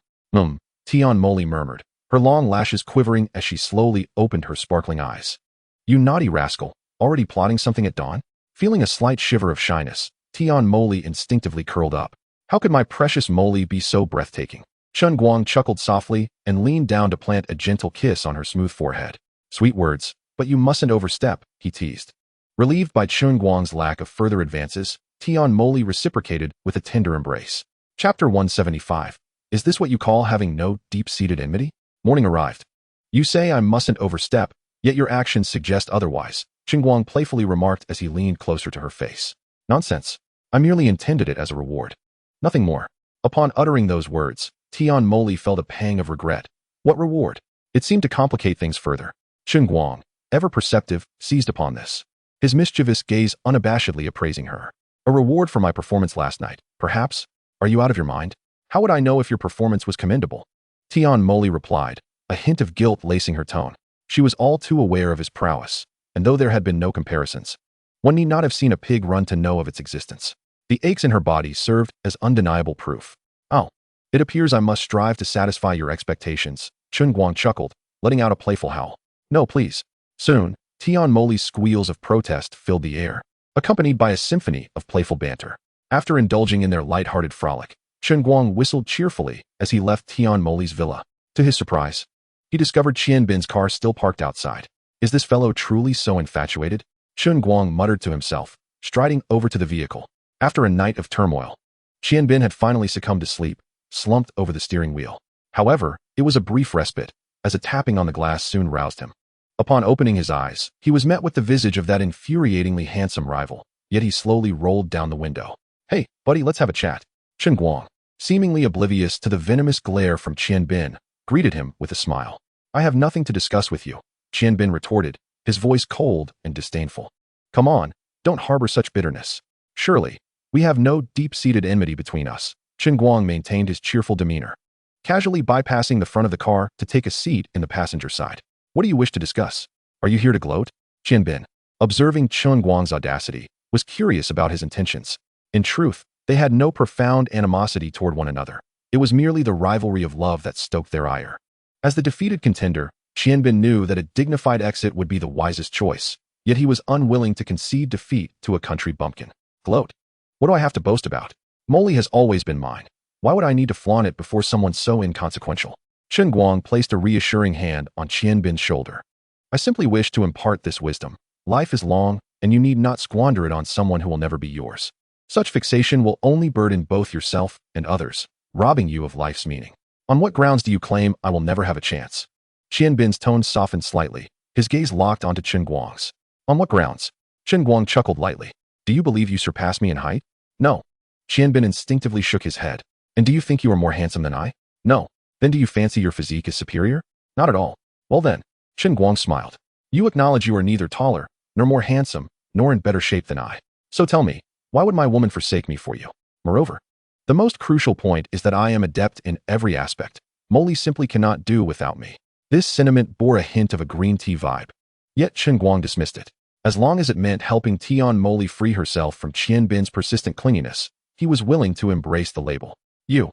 Tian Moli murmured, her long lashes quivering as she slowly opened her sparkling eyes. You naughty rascal, already plotting something at dawn? Feeling a slight shiver of shyness, Tian Moli instinctively curled up. How could my precious Moli be so breathtaking? Chen Guang chuckled softly and leaned down to plant a gentle kiss on her smooth forehead. Sweet words, but you mustn't overstep, he teased. Relieved by Chen Guang's lack of further advances, Tian Moli reciprocated with a tender embrace. Chapter 175. Is this what you call having no deep-seated enmity? Morning arrived. You say I mustn't overstep, yet your actions suggest otherwise, Chen Guang playfully remarked as he leaned closer to her face. Nonsense. I merely intended it as a reward. Nothing more. Upon uttering those words, Tian Moli felt a pang of regret. What reward? It seemed to complicate things further. Chen Guang, ever perceptive, seized upon this. His mischievous gaze unabashedly appraising her. A reward for my performance last night, perhaps? Are you out of your mind? How would I know if your performance was commendable? Tian Moli replied, a hint of guilt lacing her tone. She was all too aware of his prowess, and though there had been no comparisons, one need not have seen a pig run to know of its existence. The aches in her body served as undeniable proof. Oh, it appears I must strive to satisfy your expectations, Chen Guang chuckled, letting out a playful howl. No, please. Soon, Tian Moli's squeals of protest filled the air, accompanied by a symphony of playful banter. After indulging in their light-hearted frolic, Chen Guang whistled cheerfully as he left Tian Moli's villa. To his surprise, he discovered Qian Bin's car still parked outside. Is this fellow truly so infatuated? Chen Guang muttered to himself, striding over to the vehicle. After a night of turmoil, Qian Bin had finally succumbed to sleep, slumped over the steering wheel. However, it was a brief respite, as a tapping on the glass soon roused him. Upon opening his eyes, he was met with the visage of that infuriatingly handsome rival, yet he slowly rolled down the window. Hey, buddy, let's have a chat. Chen Guang, seemingly oblivious to the venomous glare from Qian Bin, greeted him with a smile. I have nothing to discuss with you, Qian Bin retorted, his voice cold and disdainful. Come on, don't harbor such bitterness. Surely, we have no deep-seated enmity between us. Chen Guang maintained his cheerful demeanor, casually bypassing the front of the car to take a seat in the passenger side. What do you wish to discuss? Are you here to gloat? Qian Bin, observing Chen Guang's audacity, was curious about his intentions. In truth, they had no profound animosity toward one another. It was merely the rivalry of love that stoked their ire. As the defeated contender, Qian Bin knew that a dignified exit would be the wisest choice, yet he was unwilling to concede defeat to a country bumpkin. Gloat? What do I have to boast about? Moli has always been mine. Why would I need to flaunt it before someone so inconsequential? Chen Guang placed a reassuring hand on Qian Bin's shoulder. I simply wish to impart this wisdom. Life is long, and you need not squander it on someone who will never be yours. Such fixation will only burden both yourself and others, robbing you of life's meaning. On what grounds do you claim I will never have a chance? Qian Bin's tone softened slightly, his gaze locked onto Chen Guang's. On what grounds? Chen Guang chuckled lightly. Do you believe you surpass me in height? No. Qian Bin instinctively shook his head. And do you think you are more handsome than I? No. Then do you fancy your physique is superior? Not at all. Well then, Chen Guang smiled. You acknowledge you are neither taller, nor more handsome, nor in better shape than I. So tell me, why would my woman forsake me for you? Moreover, the most crucial point is that I am adept in every aspect. Moli simply cannot do without me. This sentiment bore a hint of a green tea vibe. Yet Chen Guang dismissed it. As long as it meant helping Tian Moli free herself from Qian Bin's persistent clinginess, he was willing to embrace the label. You.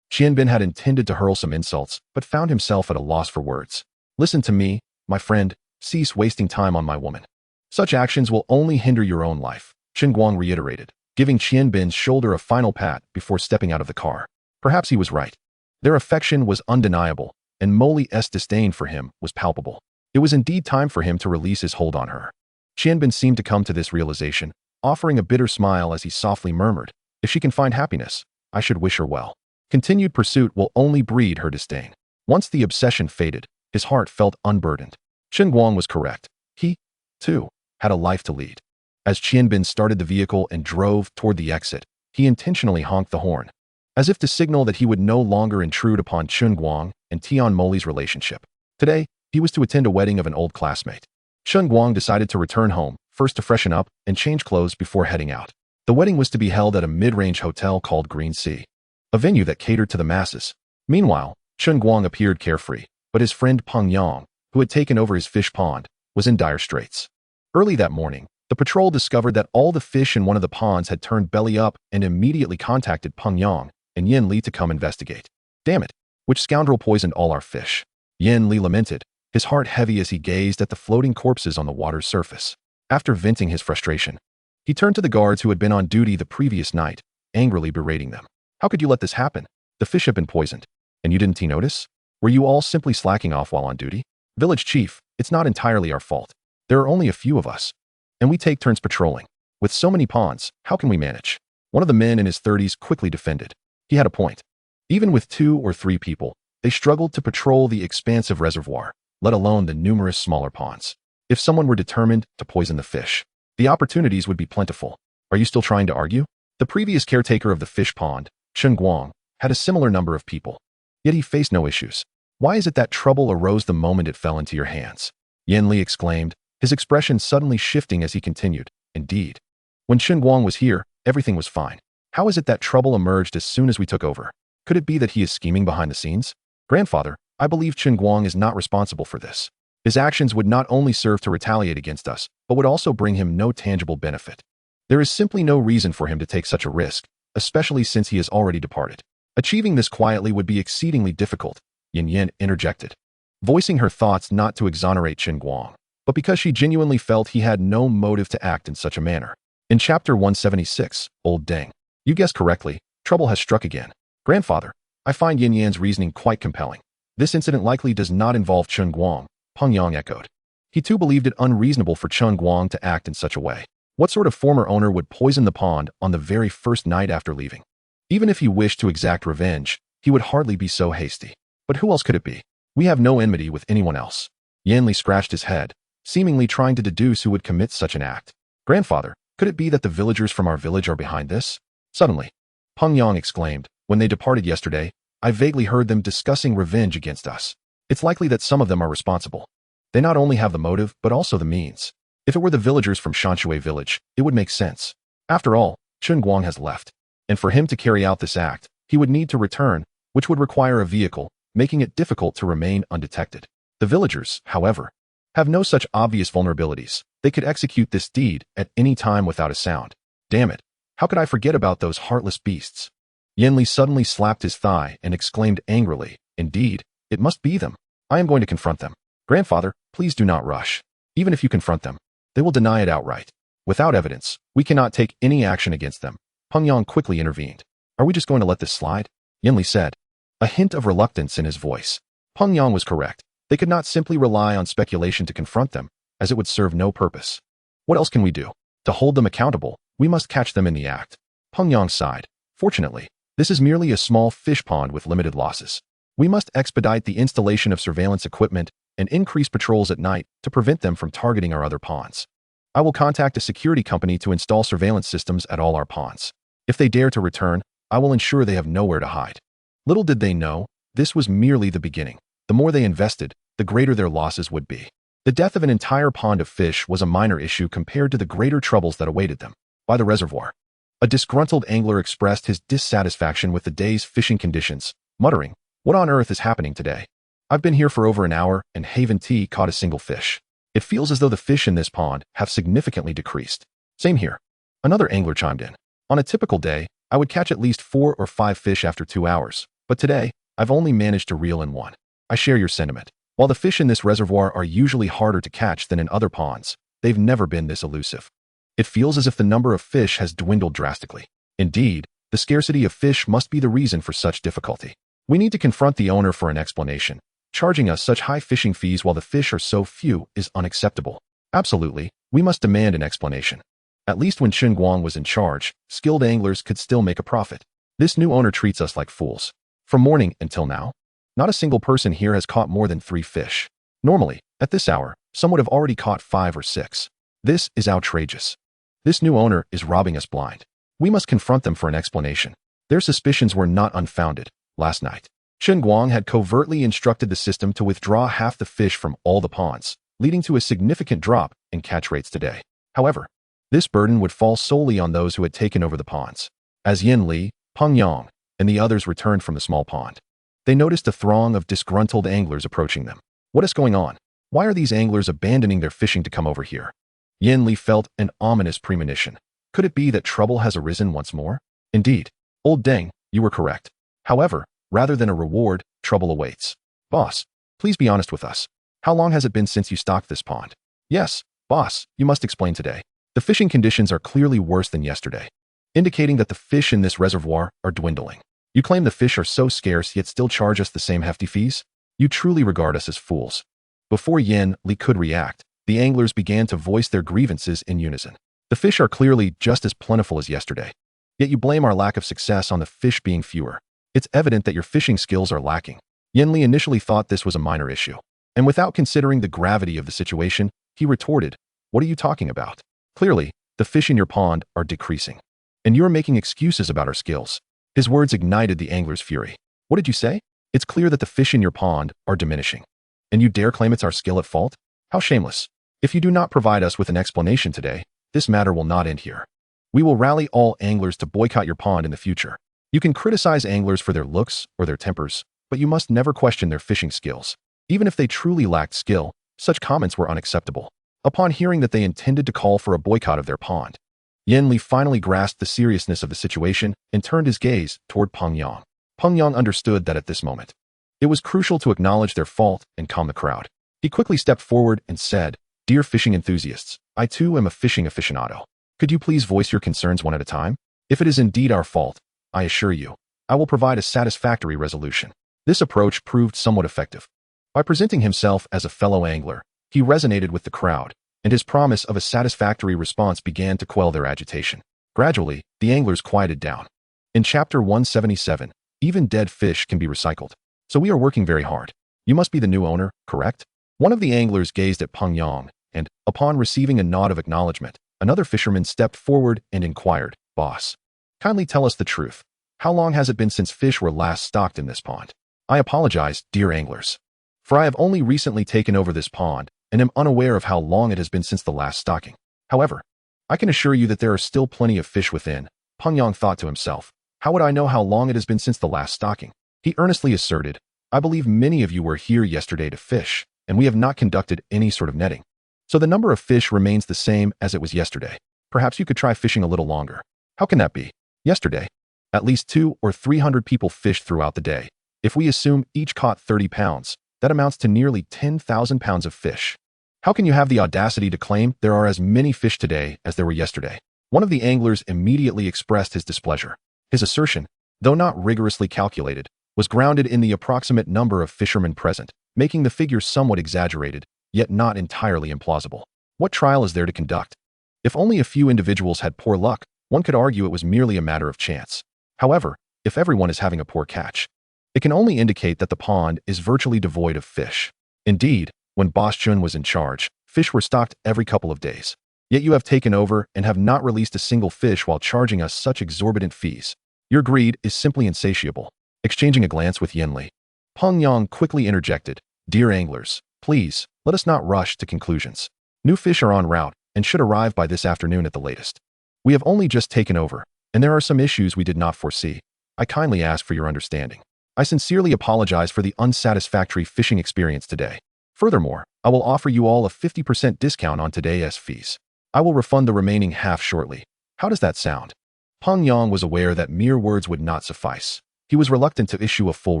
Qian Bin had intended to hurl some insults, but found himself at a loss for words. Listen to me, my friend, cease wasting time on my woman. Such actions will only hinder your own life, Chen Guang reiterated, giving Qian Bin's shoulder a final pat before stepping out of the car. Perhaps he was right. Their affection was undeniable, and Moli's disdain for him was palpable. It was indeed time for him to release his hold on her. Qian Bin seemed to come to this realization, offering a bitter smile as he softly murmured, if she can find happiness, I should wish her well. Continued pursuit will only breed her disdain. Once the obsession faded, his heart felt unburdened. Chen Guang was correct. He, too, had a life to lead. As Qian Bin started the vehicle and drove toward the exit, he intentionally honked the horn, as if to signal that he would no longer intrude upon Chen Guang and Tian Moli's relationship. Today, he was to attend a wedding of an old classmate. Chen Guang decided to return home, first to freshen up and change clothes before heading out. The wedding was to be held at a mid-range hotel called Green Sea, a venue that catered to the masses. Meanwhile, Chen Guang appeared carefree, but his friend Peng Yang, who had taken over his fish pond, was in dire straits. Early that morning, the patrol discovered that all the fish in one of the ponds had turned belly up and immediately contacted Peng Yang and Yin Li to come investigate. Damn it, which scoundrel poisoned all our fish? Yin Li lamented, his heart heavy as he gazed at the floating corpses on the water's surface. After venting his frustration, he turned to the guards who had been on duty the previous night, angrily berating them. How could you let this happen? The fish have been poisoned. And you didn't notice? Were you all simply slacking off while on duty? Village chief, it's not entirely our fault. There are only a few of us. And we take turns patrolling. With so many ponds, how can we manage? One of the men in his 30s quickly defended. He had a point. Even with 2 or 3 people, they struggled to patrol the expansive reservoir, let alone the numerous smaller ponds. If someone were determined to poison the fish, the opportunities would be plentiful. Are you still trying to argue? The previous caretaker of the fish pond, Chen Guang, had a similar number of people. Yet he faced no issues. Why is it that trouble arose the moment it fell into your hands? Yin Li exclaimed, his expression suddenly shifting as he continued. Indeed. When Chen Guang was here, everything was fine. How is it that trouble emerged as soon as we took over? Could it be that he is scheming behind the scenes? Grandfather, I believe Chen Guang is not responsible for this. His actions would not only serve to retaliate against us, but would also bring him no tangible benefit. There is simply no reason for him to take such a risk, especially since he has already departed. Achieving this quietly would be exceedingly difficult, Yin Yin interjected, voicing her thoughts not to exonerate Chen Guang, but because she genuinely felt he had no motive to act in such a manner. In Chapter 176, Old Deng, you guessed correctly, trouble has struck again. Grandfather, I find Yin Yan's reasoning quite compelling. This incident likely does not involve Chen Guang, Peng Yang echoed. He too believed it unreasonable for Chen Guang to act in such a way. What sort of former owner would poison the pond on the very first night after leaving? Even if he wished to exact revenge, he would hardly be so hasty. But who else could it be? We have no enmity with anyone else. Yan Li scratched his head, seemingly trying to deduce who would commit such an act. Grandfather, could it be that the villagers from our village are behind this? Suddenly, Peng Yang exclaimed, when they departed yesterday, I vaguely heard them discussing revenge against us. It's likely that some of them are responsible. They not only have the motive, but also the means. If it were the villagers from Shanshui village, it would make sense. After all, Chen Guang has left. And for him to carry out this act, he would need to return, which would require a vehicle, making it difficult to remain undetected. The villagers, however, have no such obvious vulnerabilities. They could execute this deed at any time without a sound. Damn it, how could I forget about those heartless beasts? Yin Li suddenly slapped his thigh and exclaimed angrily, Indeed, it must be them. I am going to confront them. Grandfather, please do not rush. Even if you confront them, they will deny it outright. Without evidence, we cannot take any action against them. Peng Yang quickly intervened. Are we just going to let this slide? Yin Li said, a hint of reluctance in his voice. Peng Yang was correct. They could not simply rely on speculation to confront them, as it would serve no purpose. What else can we do? To hold them accountable, we must catch them in the act. Peng Yang sighed. Fortunately, this is merely a small fish pond with limited losses. We must expedite the installation of surveillance equipment and increase patrols at night to prevent them from targeting our other ponds. I will contact a security company to install surveillance systems at all our ponds. If they dare to return, I will ensure they have nowhere to hide. Little did they know, this was merely the beginning. The more they invested, the greater their losses would be. The death of an entire pond of fish was a minor issue compared to the greater troubles that awaited them. By the reservoir, a disgruntled angler expressed his dissatisfaction with the day's fishing conditions, muttering, What on earth is happening today? I've been here for over an hour and haven't caught a single fish. It feels as though the fish in this pond have significantly decreased. Same here. Another angler chimed in. On a typical day, I would catch at least 4 or 5 fish after 2 hours, but today, I've only managed to reel in 1. I share your sentiment. While the fish in this reservoir are usually harder to catch than in other ponds, they've never been this elusive. It feels as if the number of fish has dwindled drastically. Indeed, the scarcity of fish must be the reason for such difficulty. We need to confront the owner for an explanation. Charging us such high fishing fees while the fish are so few is unacceptable. Absolutely, we must demand an explanation. At least when Chen Guang was in charge, skilled anglers could still make a profit. This new owner treats us like fools. From morning until now, not a single person here has caught more than 3 fish. Normally, at this hour, some would have already caught 5 or 6. This is outrageous. This new owner is robbing us blind. We must confront them for an explanation. Their suspicions were not unfounded. Last night, Chen Guang had covertly instructed the system to withdraw half the fish from all the ponds, leading to a significant drop in catch rates today. However, this burden would fall solely on those who had taken over the ponds. As Yin Li, Peng Yang, and the others returned from the small pond, they noticed a throng of disgruntled anglers approaching them. What is going on? Why are these anglers abandoning their fishing to come over here? Yin Li felt an ominous premonition. Could it be that trouble has arisen once more? Indeed. Old Deng, you were correct. However, rather than a reward, trouble awaits. Boss, please be honest with us. How long has it been since you stocked this pond? Yes, boss, you must explain today. The fishing conditions are clearly worse than yesterday, indicating that the fish in this reservoir are dwindling. You claim the fish are so scarce yet still charge us the same hefty fees? You truly regard us as fools. Before Yin Li could react, the anglers began to voice their grievances in unison. The fish are clearly just as plentiful as yesterday. Yet you blame our lack of success on the fish being fewer. It's evident that your fishing skills are lacking. Yin Li initially thought this was a minor issue, and without considering the gravity of the situation, he retorted, "What are you talking about? Clearly, the fish in your pond are decreasing, and you're making excuses about our skills." His words ignited the angler's fury. "What did you say? It's clear that the fish in your pond are diminishing, and you dare claim it's our skill at fault? How shameless. If you do not provide us with an explanation today, this matter will not end here. We will rally all anglers to boycott your pond in the future. You can criticize anglers for their looks or their tempers, but you must never question their fishing skills. Even if they truly lacked skill, such comments were unacceptable." Upon hearing that they intended to call for a boycott of their pond, Yin Li finally grasped the seriousness of the situation and turned his gaze toward Peng Yang. Peng Yang understood that at this moment, it was crucial to acknowledge their fault and calm the crowd. He quickly stepped forward and said, "Dear fishing enthusiasts, I too am a fishing aficionado. Could you please voice your concerns one at a time? If it is indeed our fault, I assure you, I will provide a satisfactory resolution." This approach proved somewhat effective. By presenting himself as a fellow angler, he resonated with the crowd, and his promise of a satisfactory response began to quell their agitation. Gradually, the anglers quieted down. In Chapter 177, even dead fish can be recycled. So we are working very hard. You must be the new owner, correct? One of the anglers gazed at Peng Yang, and, upon receiving a nod of acknowledgement, another fisherman stepped forward and inquired, "Boss, kindly tell us the truth. How long has it been since fish were last stocked in this pond?" "I apologize, dear anglers, for I have only recently taken over this pond and am unaware of how long it has been since the last stocking. However, I can assure you that there are still plenty of fish within." Peng Yang thought to himself, "How would I know how long it has been since the last stocking?" He earnestly asserted, "I believe many of you were here yesterday to fish, and we have not conducted any sort of netting. So the number of fish remains the same as it was yesterday. Perhaps you could try fishing a little longer." "How can that be? Yesterday, at least 200 or 300 people fished throughout the day. If we assume each caught 30 pounds, that amounts to nearly 10,000 pounds of fish. How can you have the audacity to claim there are as many fish today as there were yesterday?" One of the anglers immediately expressed his displeasure. His assertion, though not rigorously calculated, was grounded in the approximate number of fishermen present, making the figure somewhat exaggerated, yet not entirely implausible. What trial is there to conduct? If only a few individuals had poor luck, one could argue it was merely a matter of chance. However, if everyone is having a poor catch, it can only indicate that the pond is virtually devoid of fish. Indeed, when Boss Chun was in charge, fish were stocked every couple of days. Yet you have taken over and have not released a single fish while charging us such exorbitant fees. Your greed is simply insatiable. Exchanging a glance with Yin Li, Peng Yang quickly interjected, "Dear anglers, please, let us not rush to conclusions. New fish are en route and should arrive by this afternoon at the latest. We have only just taken over, and there are some issues we did not foresee. I kindly ask for your understanding. I sincerely apologize for the unsatisfactory fishing experience today. Furthermore, I will offer you all a 50% discount on today's fees. I will refund the remaining half shortly. How does that sound?" Peng Yang was aware that mere words would not suffice. He was reluctant to issue a full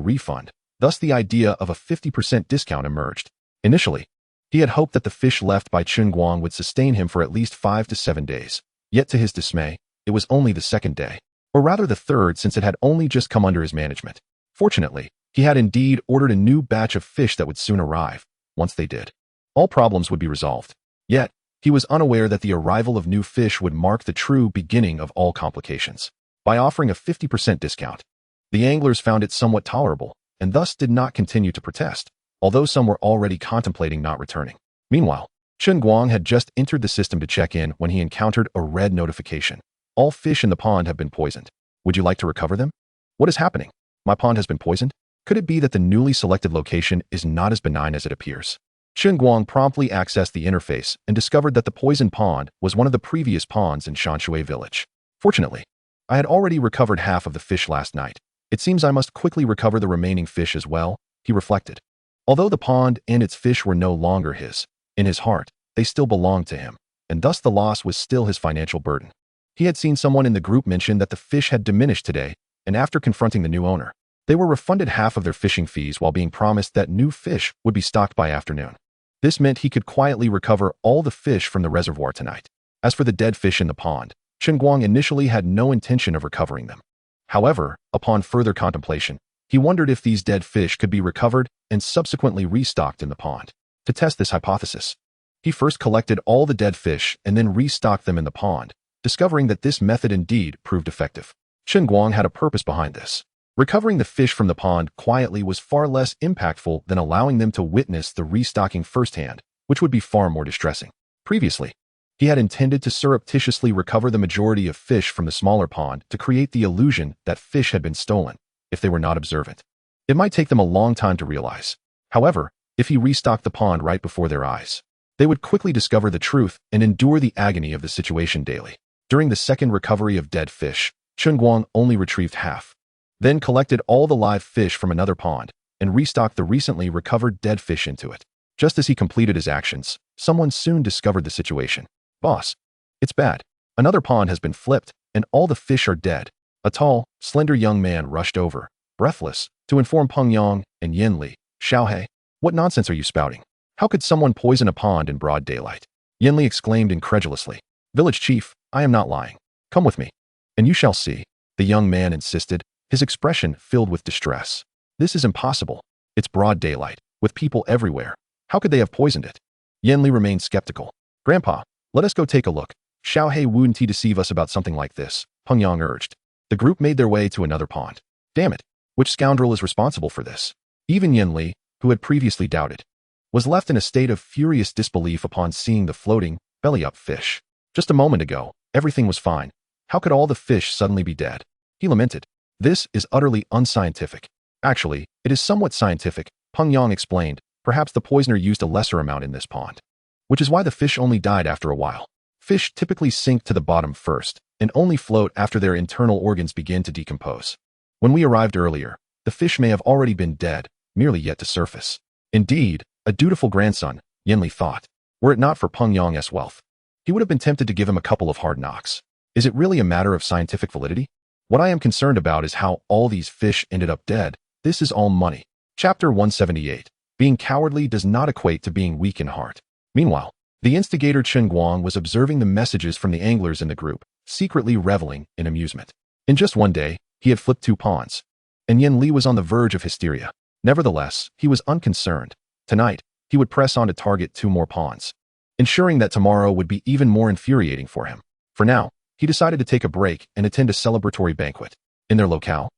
refund, thus the idea of a 50% discount emerged. Initially, he had hoped that the fish left by Chen Guang would sustain him for at least 5 to 7 days. Yet to his dismay, it was only the second day, or rather the third, since it had only just come under his management. Fortunately, he had indeed ordered a new batch of fish that would soon arrive. Once they did, all problems would be resolved. Yet, he was unaware that the arrival of new fish would mark the true beginning of all complications. By offering a 50% discount, the anglers found it somewhat tolerable, and thus did not continue to protest, although some were already contemplating not returning. Meanwhile, Chen Guang had just entered the system to check in when he encountered a red notification. "All fish in the pond have been poisoned. Would you like to recover them?" "What is happening? My pond has been poisoned? Could it be that the newly selected location is not as benign as it appears?" Chen Guang promptly accessed the interface and discovered that the poisoned pond was one of the previous ponds in Shanshui village. "Fortunately, I had already recovered half of the fish last night. It seems I must quickly recover the remaining fish as well," he reflected. Although the pond and its fish were no longer his, in his heart, they still belonged to him, and thus the loss was still his financial burden. He had seen someone in the group mention that the fish had diminished today, and after confronting the new owner, they were refunded half of their fishing fees while being promised that new fish would be stocked by afternoon. This meant he could quietly recover all the fish from the reservoir tonight. As for the dead fish in the pond, Chen Guang initially had no intention of recovering them. However, upon further contemplation, he wondered if these dead fish could be recovered and subsequently restocked in the pond. To test this hypothesis, he first collected all the dead fish and then restocked them in the pond, discovering that this method indeed proved effective. Chen Guang had a purpose behind this. Recovering the fish from the pond quietly was far less impactful than allowing them to witness the restocking firsthand, which would be far more distressing. Previously, he had intended to surreptitiously recover the majority of fish from the smaller pond to create the illusion that fish had been stolen, if they were not observant. It might take them a long time to realize. However, if he restocked the pond right before their eyes, they would quickly discover the truth and endure the agony of the situation daily. During the second recovery of dead fish, Chen Guang only retrieved half, then collected all the live fish from another pond and restocked the recently recovered dead fish into it. Just as he completed his actions, someone soon discovered the situation. "Boss, it's bad. Another pond has been flipped, and all the fish are dead." A tall, slender young man rushed over, breathless, to inform Peng Yang and Yin Li. "Xiaohei, what nonsense are you spouting? How could someone poison a pond in broad daylight?" Yin Li exclaimed incredulously. "Village chief, I am not lying. Come with me, and you shall see," the young man insisted, his expression filled with distress. "This is impossible. It's broad daylight, with people everywhere. How could they have poisoned it?" Yin Li remained skeptical. "Grandpa, let us go take a look. Xiaohei wouldn't he deceive us about something like this?" Peng Yang urged. The group made their way to another pond. "Damn it, which scoundrel is responsible for this?" Even Yin Li, who had previously doubted, was left in a state of furious disbelief upon seeing the floating, belly-up fish. Just a moment ago, everything was fine. How could all the fish suddenly be dead? He lamented. "This is utterly unscientific." "Actually, it is somewhat scientific," Peng Yang explained. "Perhaps the poisoner used a lesser amount in this pond, which is why the fish only died after a while. Fish typically sink to the bottom first and only float after their internal organs begin to decompose. When we arrived earlier, the fish may have already been dead, merely yet to surface." Indeed, a dutiful grandson, Yin Li thought. Were it not for Peng Yang's wealth, he would have been tempted to give him a couple of hard knocks. Is it really a matter of scientific validity? What I am concerned about is how all these fish ended up dead. This is all money. Chapter 178. Being cowardly does not equate to being weak in heart. Meanwhile, the instigator Chen Guang was observing the messages from the anglers in the group, secretly reveling in amusement. In just one day, he had flipped 2 ponds, and Yin Li was on the verge of hysteria. Nevertheless, he was unconcerned. Tonight, he would press on to target 2 more ponds, ensuring that tomorrow would be even more infuriating for him. For now, he decided to take a break and attend a celebratory banquet. In their locale,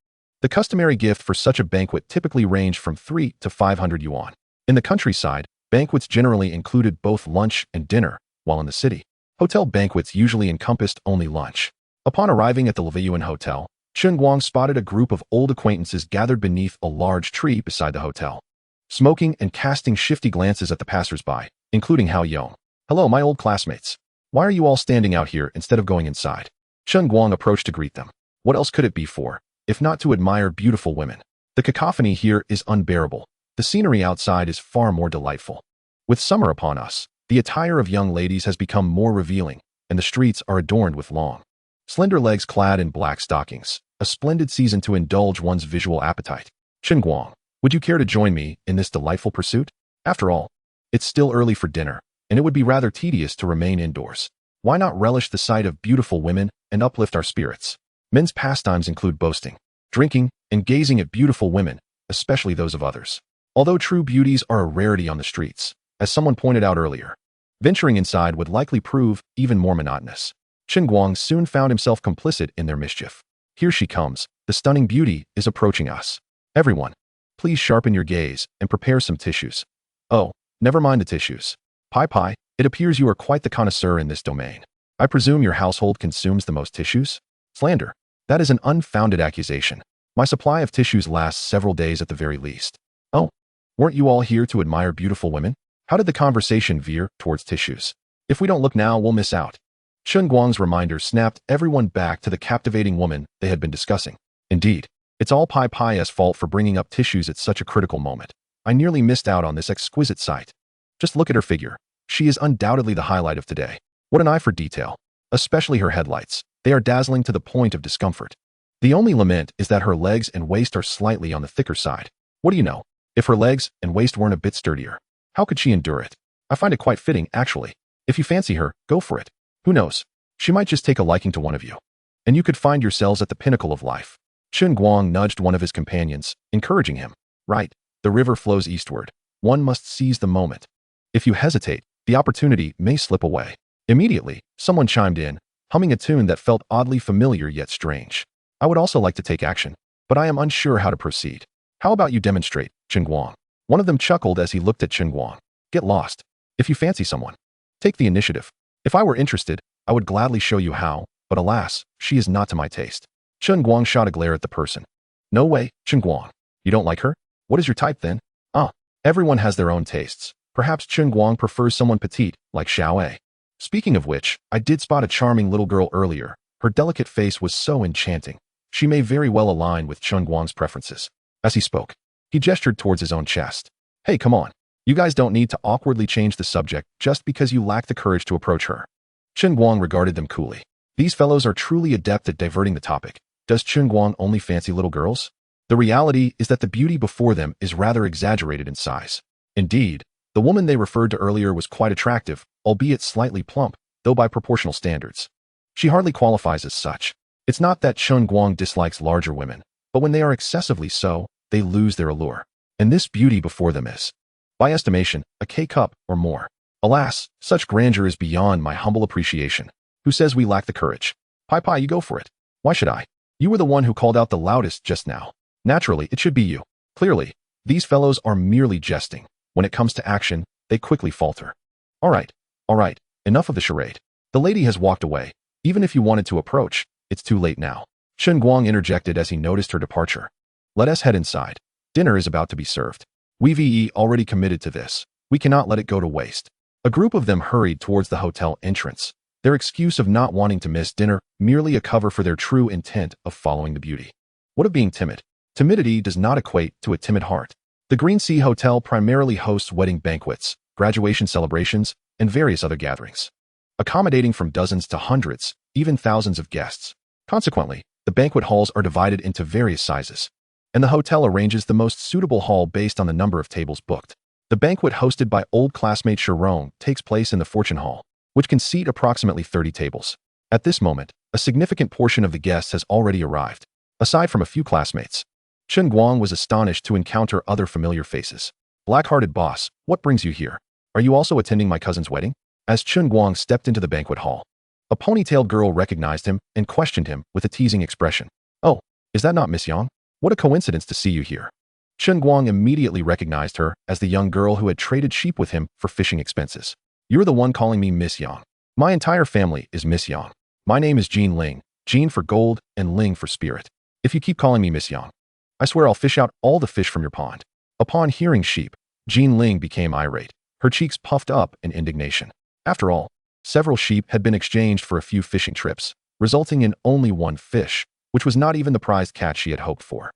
the customary gift for such a banquet typically ranged from 3 to 500 yuan. In the countryside, banquets generally included both lunch and dinner, while in the city, hotel banquets usually encompassed only lunch. Upon arriving at the Leviathan Hotel, Chen Guang spotted a group of old acquaintances gathered beneath a large tree beside the hotel, smoking and casting shifty glances at the passers-by, including Hao Yong. "Hello, my old classmates. Why are you all standing out here instead of going inside?" Chen Guang approached to greet them. What else could it be for, if not to admire beautiful women? The cacophony here is unbearable. The scenery outside is far more delightful. With summer upon us, the attire of young ladies has become more revealing, and the streets are adorned with long, slender legs clad in black stockings, a splendid season to indulge one's visual appetite. "Chen Guang, would you care to join me in this delightful pursuit? After all, it's still early for dinner, and it would be rather tedious to remain indoors. Why not relish the sight of beautiful women and uplift our spirits?" Men's pastimes include boasting, drinking, and gazing at beautiful women, especially those of others. Although true beauties are a rarity on the streets, as someone pointed out earlier, venturing inside would likely prove even more monotonous. Chen Guang soon found himself complicit in their mischief. "Here she comes. The stunning beauty is approaching us. Everyone, please sharpen your gaze and prepare some tissues." "Oh, never mind the tissues. Pai, it appears you are quite the connoisseur in this domain. I presume your household consumes the most tissues?" "Slander. That is an unfounded accusation. My supply of tissues lasts several days at the very least." "Oh, weren't you all here to admire beautiful women? How did the conversation veer towards tissues? If we don't look now, we'll miss out." Chen Guang's reminder snapped everyone back to the captivating woman they had been discussing. Indeed, it's all Pai's fault for bringing up tissues at such a critical moment. I nearly missed out on this exquisite sight. Just look at her figure. She is undoubtedly the highlight of today. What an eye for detail. Especially her headlights. They are dazzling to the point of discomfort. The only lament is that her legs and waist are slightly on the thicker side. What do you know? If her legs and waist weren't a bit sturdier, how could she endure it? I find it quite fitting, actually. If you fancy her, go for it. Who knows? She might just take a liking to one of you. And you could find yourselves at the pinnacle of life. Chen Guang nudged one of his companions, encouraging him. Right, the river flows eastward. One must seize the moment. If you hesitate, the opportunity may slip away. Immediately, someone chimed in, humming a tune that felt oddly familiar yet strange. I would also like to take action, but I am unsure how to proceed. How about you demonstrate, Chen Guang? One of them chuckled as he looked at Chen Guang. Get lost. If you fancy someone, take the initiative. If I were interested, I would gladly show you how, but alas, she is not to my taste. Chen Guang shot a glare at the person. No way, Chen Guang. You don't like her? What is your type then? Everyone has their own tastes. Perhaps Chen Guang prefers someone petite, like Xiao. Speaking of which, I did spot a charming little girl earlier. Her delicate face was so enchanting. She may very well align with Chen Guang's preferences. As he spoke, he gestured towards his own chest. Hey, come on. You guys don't need to awkwardly change the subject just because you lack the courage to approach her. Chen Guang regarded them coolly. These fellows are truly adept at diverting the topic. Does Chen Guang only fancy little girls? The reality is that the beauty before them is rather exaggerated in size. Indeed, the woman they referred to earlier was quite attractive, albeit slightly plump, though by proportional standards. She hardly qualifies as such. It's not that Chen Guang dislikes larger women, but when they are excessively so, they lose their allure. And this beauty before them is, by estimation, a K-cup or more. Alas, such grandeur is beyond my humble appreciation. Who says we lack the courage? Pai, you go for it. Why should I? You were the one who called out the loudest just now. Naturally, it should be you. Clearly, these fellows are merely jesting. When it comes to action, they quickly falter. All right, enough of the charade. The lady has walked away. Even if you wanted to approach, it's too late now. Chen Guang interjected as he noticed her departure. Let us head inside. Dinner is about to be served. We've already committed to this. We cannot let it go to waste. A group of them hurried towards the hotel entrance, their excuse of not wanting to miss dinner merely a cover for their true intent of following the beauty. What of being timid? Timidity does not equate to a timid heart. The Green Sea Hotel primarily hosts wedding banquets, graduation celebrations, and various other gatherings, accommodating from dozens to hundreds, even thousands of guests. Consequently, the banquet halls are divided into various sizes, and the hotel arranges the most suitable hall based on the number of tables booked. The banquet hosted by old classmate Sharon takes place in the Fortune Hall, which can seat approximately 30 tables. At this moment, a significant portion of the guests has already arrived, aside from a few classmates. Chen Guang was astonished to encounter other familiar faces. Black-hearted boss, what brings you here? Are you also attending my cousin's wedding? As Chen Guang stepped into the banquet hall, a ponytailed girl recognized him and questioned him with a teasing expression. Oh, is that not Miss Yang? What a coincidence to see you here. Chen Guang immediately recognized her as the young girl who had traded sheep with him for fishing expenses. You're the one calling me Miss Yang. My entire family is Miss Yang. My name is Jean Ling, Jean for gold and Ling for spirit. If you keep calling me Miss Yang, I swear I'll fish out all the fish from your pond. Upon hearing sheep, Jean Ling became irate, her cheeks puffed up in indignation. After all, several sheep had been exchanged for a few fishing trips, resulting in only one fish, which was not even the prized catch she had hoped for.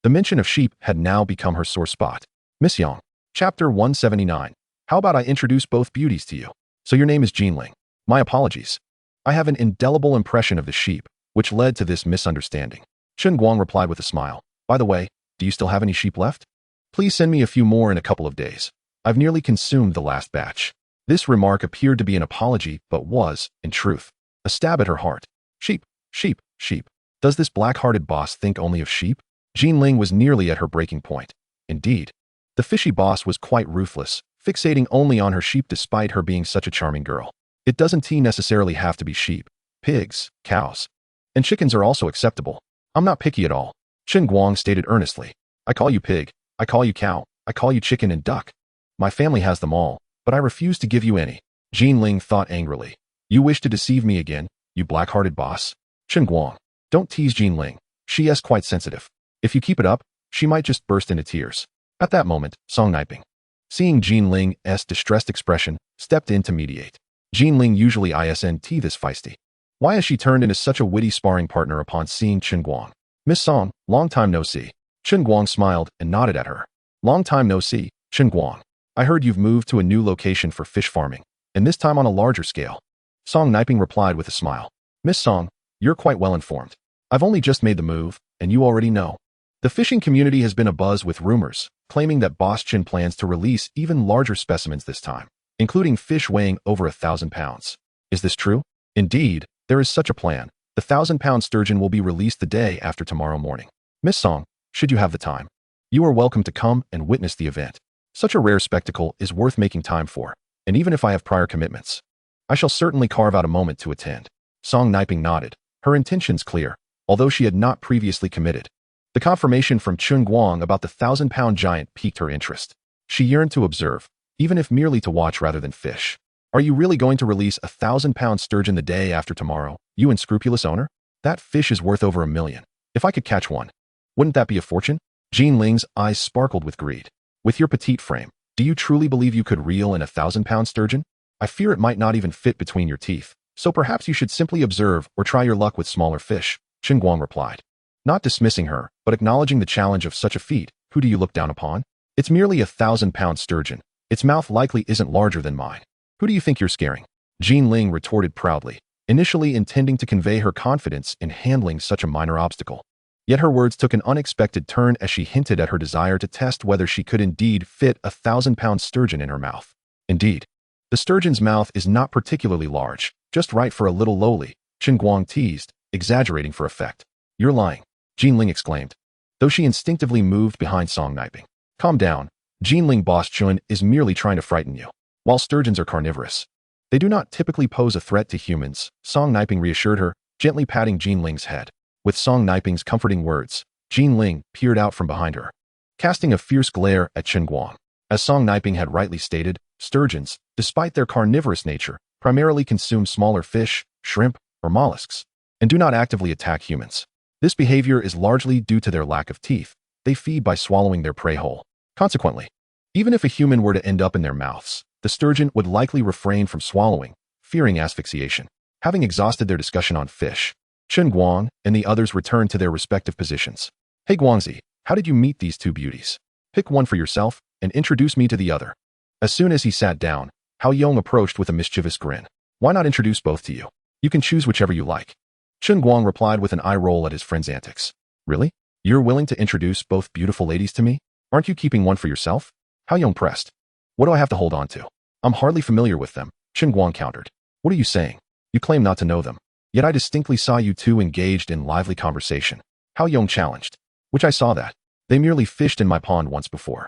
The mention of sheep had now become her sore spot. Miss Yang. Chapter 179. How about I introduce both beauties to you? So your name is Jean Ling. My apologies. I have an indelible impression of the sheep, which led to this misunderstanding. Chen Guang replied with a smile. By the way, do you still have any sheep left? Please send me a few more in a couple of days. I've nearly consumed the last batch. This remark appeared to be an apology, but was, in truth, a stab at her heart. Sheep, sheep, sheep. Does this black-hearted boss think only of sheep? Jean Ling was nearly at her breaking point. Indeed, the fishy boss was quite ruthless, fixating only on her sheep despite her being such a charming girl. It doesn't necessarily have to be sheep. Pigs, cows, and chickens are also acceptable. I'm not picky at all. Chen Guang stated earnestly. I call you pig, I call you cow, I call you chicken and duck. My family has them all, but I refuse to give you any. Jean Ling thought angrily. You wish to deceive me again, you black-hearted boss? Chen Guang, don't tease Jean Ling. She is quite sensitive. If you keep it up, she might just burst into tears. At that moment, Song Niping, seeing Jean Ling's distressed expression, stepped in to mediate. Jean Ling usually isn't this feisty. Why has she turned into such a witty sparring partner upon seeing Chen Guang? Miss Song, long time no see. Chen Guang smiled and nodded at her. Long time no see, Chen Guang, I heard you've moved to a new location for fish farming, and this time on a larger scale. Song Niping replied with a smile. Miss Song, you're quite well informed. I've only just made the move, and you already know. The fishing community has been abuzz with rumors, claiming that Boss Chen plans to release even larger specimens this time, including fish weighing over 1,000 pounds. Is this true? Indeed, there is such a plan. The 1,000-pound sturgeon will be released the day after tomorrow morning. Miss Song, should you have the time, you are welcome to come and witness the event. Such a rare spectacle is worth making time for, and even if I have prior commitments, I shall certainly carve out a moment to attend. Song Niping nodded, her intentions clear, although she had not previously committed. The confirmation from Chen Guang about the 1,000-pound giant piqued her interest. She yearned to observe, even if merely to watch rather than fish. Are you really going to release a 1,000-pound sturgeon the day after tomorrow, you unscrupulous owner? That fish is worth over $1 million. If I could catch one, wouldn't that be a fortune? Jin Ling's eyes sparkled with greed. With your petite frame, do you truly believe you could reel in a 1,000-pound sturgeon? I fear it might not even fit between your teeth, so perhaps you should simply observe or try your luck with smaller fish, Chen Guang replied. Not dismissing her, but acknowledging the challenge of such a feat. Who do you look down upon? It's merely a 1,000-pound sturgeon. Its mouth likely isn't larger than mine. Who do you think you're scaring? Jin Ling retorted proudly, initially intending to convey her confidence in handling such a minor obstacle. Yet her words took an unexpected turn as she hinted at her desire to test whether she could indeed fit a 1,000-pound sturgeon in her mouth. Indeed, the sturgeon's mouth is not particularly large, just right for a little lowly, Chen Guang teased, exaggerating for effect. You're lying, Jin Ling exclaimed, though she instinctively moved behind Song Niping. Calm down, Jin Ling. Boss Chun is merely trying to frighten you. While sturgeons are carnivorous, they do not typically pose a threat to humans, Song Niping reassured her, gently patting Jin Ling's head. With Song Niping's comforting words, Jin Ling peered out from behind her, casting a fierce glare at Chen Guang. As Song Niping had rightly stated, sturgeons, despite their carnivorous nature, primarily consume smaller fish, shrimp, or mollusks, and do not actively attack humans. This behavior is largely due to their lack of teeth. They feed by swallowing their prey whole. Consequently, even if a human were to end up in their mouths, the sturgeon would likely refrain from swallowing, fearing asphyxiation. Having exhausted their discussion on fish, Chen Guang and the others returned to their respective positions. Hey Guangzi, how did you meet these two beauties? Pick one for yourself and introduce me to the other. As soon as he sat down, Hao Yong approached with a mischievous grin. Why not introduce both to you? You can choose whichever you like. Chen Guang replied with an eye roll at his friend's antics. Really? You're willing to introduce both beautiful ladies to me? Aren't you keeping one for yourself? Hao Yong pressed. What do I have to hold on to? I'm hardly familiar with them, Chen Guang countered. What are you saying? You claim not to know them. Yet I distinctly saw you two engaged in lively conversation. Hao Yong challenged. Which I saw that. They merely fished in my pond once before.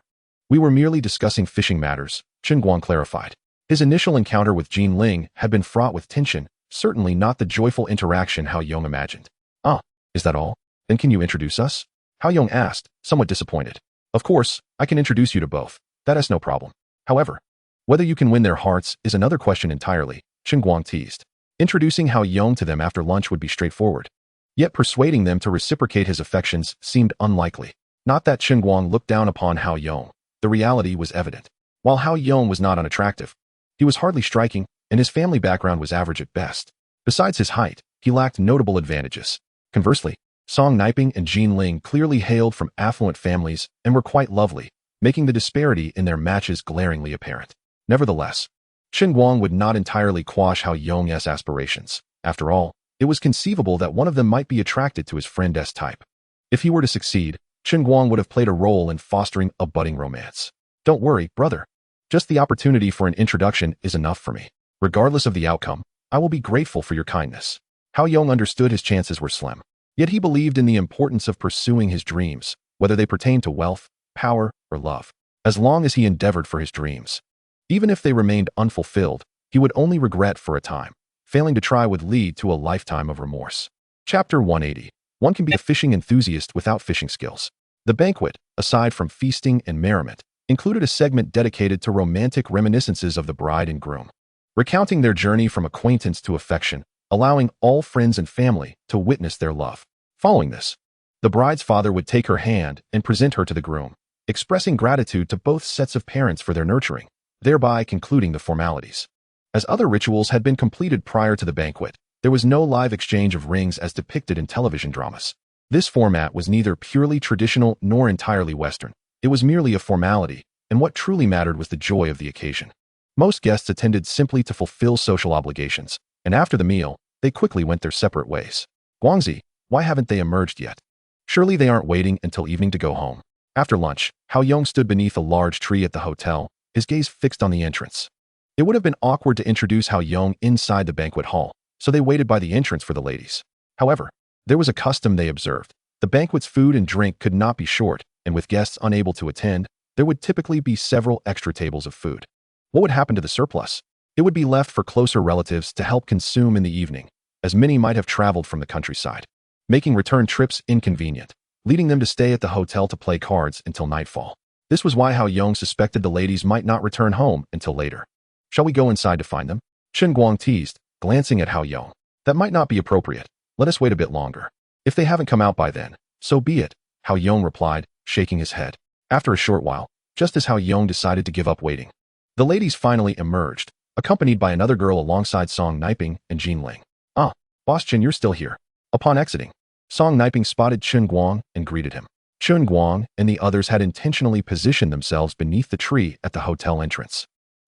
We were merely discussing fishing matters, Chen Guang clarified. His initial encounter with Jin Ling had been fraught with tension, certainly not the joyful interaction Hao Yong imagined. Ah, is that all? Then can you introduce us? Hao Yong asked, somewhat disappointed. Of course, I can introduce you to both. That is no problem. However, whether you can win their hearts is another question entirely, Chen Guang teased. Introducing Hao Yong to them after lunch would be straightforward. Yet persuading them to reciprocate his affections seemed unlikely. Not that Chen Guang looked down upon Hao Yong. The reality was evident. While Hao Yong was not unattractive, he was hardly striking, and his family background was average at best. Besides his height, he lacked notable advantages. Conversely, Song Niping and Jin Ling clearly hailed from affluent families and were quite lovely, making the disparity in their matches glaringly apparent. Nevertheless, Chen Guang would not entirely quash Hao Yong's aspirations. After all, it was conceivable that one of them might be attracted to his friend's type. If he were to succeed, Chen Guang would have played a role in fostering a budding romance. Don't worry, brother. Just the opportunity for an introduction is enough for me. Regardless of the outcome, I will be grateful for your kindness. Hao Yong understood his chances were slim. Yet he believed in the importance of pursuing his dreams, whether they pertained to wealth, power, or love. As long as he endeavored for his dreams, even if they remained unfulfilled, he would only regret for a time. Failing to try would lead to a lifetime of remorse. Chapter 180. One can be a fishing enthusiast without fishing skills. The banquet, aside from feasting and merriment, included a segment dedicated to romantic reminiscences of the bride and groom, recounting their journey from acquaintance to affection, allowing all friends and family to witness their love. Following this, the bride's father would take her hand and present her to the groom, expressing gratitude to both sets of parents for their nurturing, thereby concluding the formalities. As other rituals had been completed prior to the banquet, there was no live exchange of rings as depicted in television dramas. This format was neither purely traditional nor entirely Western. It was merely a formality, and what truly mattered was the joy of the occasion. Most guests attended simply to fulfill social obligations, and after the meal, they quickly went their separate ways. Guangzi, why haven't they emerged yet? Surely they aren't waiting until evening to go home. After lunch, Hao Yong stood beneath a large tree at the hotel, his gaze fixed on the entrance. It would have been awkward to introduce Hao Yong inside the banquet hall, so they waited by the entrance for the ladies. However, there was a custom they observed. The banquet's food and drink could not be short, and with guests unable to attend, there would typically be several extra tables of food. What would happen to the surplus? It would be left for closer relatives to help consume in the evening, as many might have traveled from the countryside, making return trips inconvenient, leading them to stay at the hotel to play cards until nightfall. This was why Hao Yong suspected the ladies might not return home until later. Shall we go inside to find them? Chen Guang teased, glancing at Hao Yong. That might not be appropriate. Let us wait a bit longer. If they haven't come out by then, so be it, Hao Yong replied, shaking his head. After a short while, just as Hao Yong decided to give up waiting, the ladies finally emerged, accompanied by another girl alongside Song Niping and Jean Ling. Ah, Boss Chen, you're still here. Upon exiting, Song Niping spotted Chen Guang and greeted him. Chen Guang and the others had intentionally positioned themselves beneath the tree at the hotel entrance,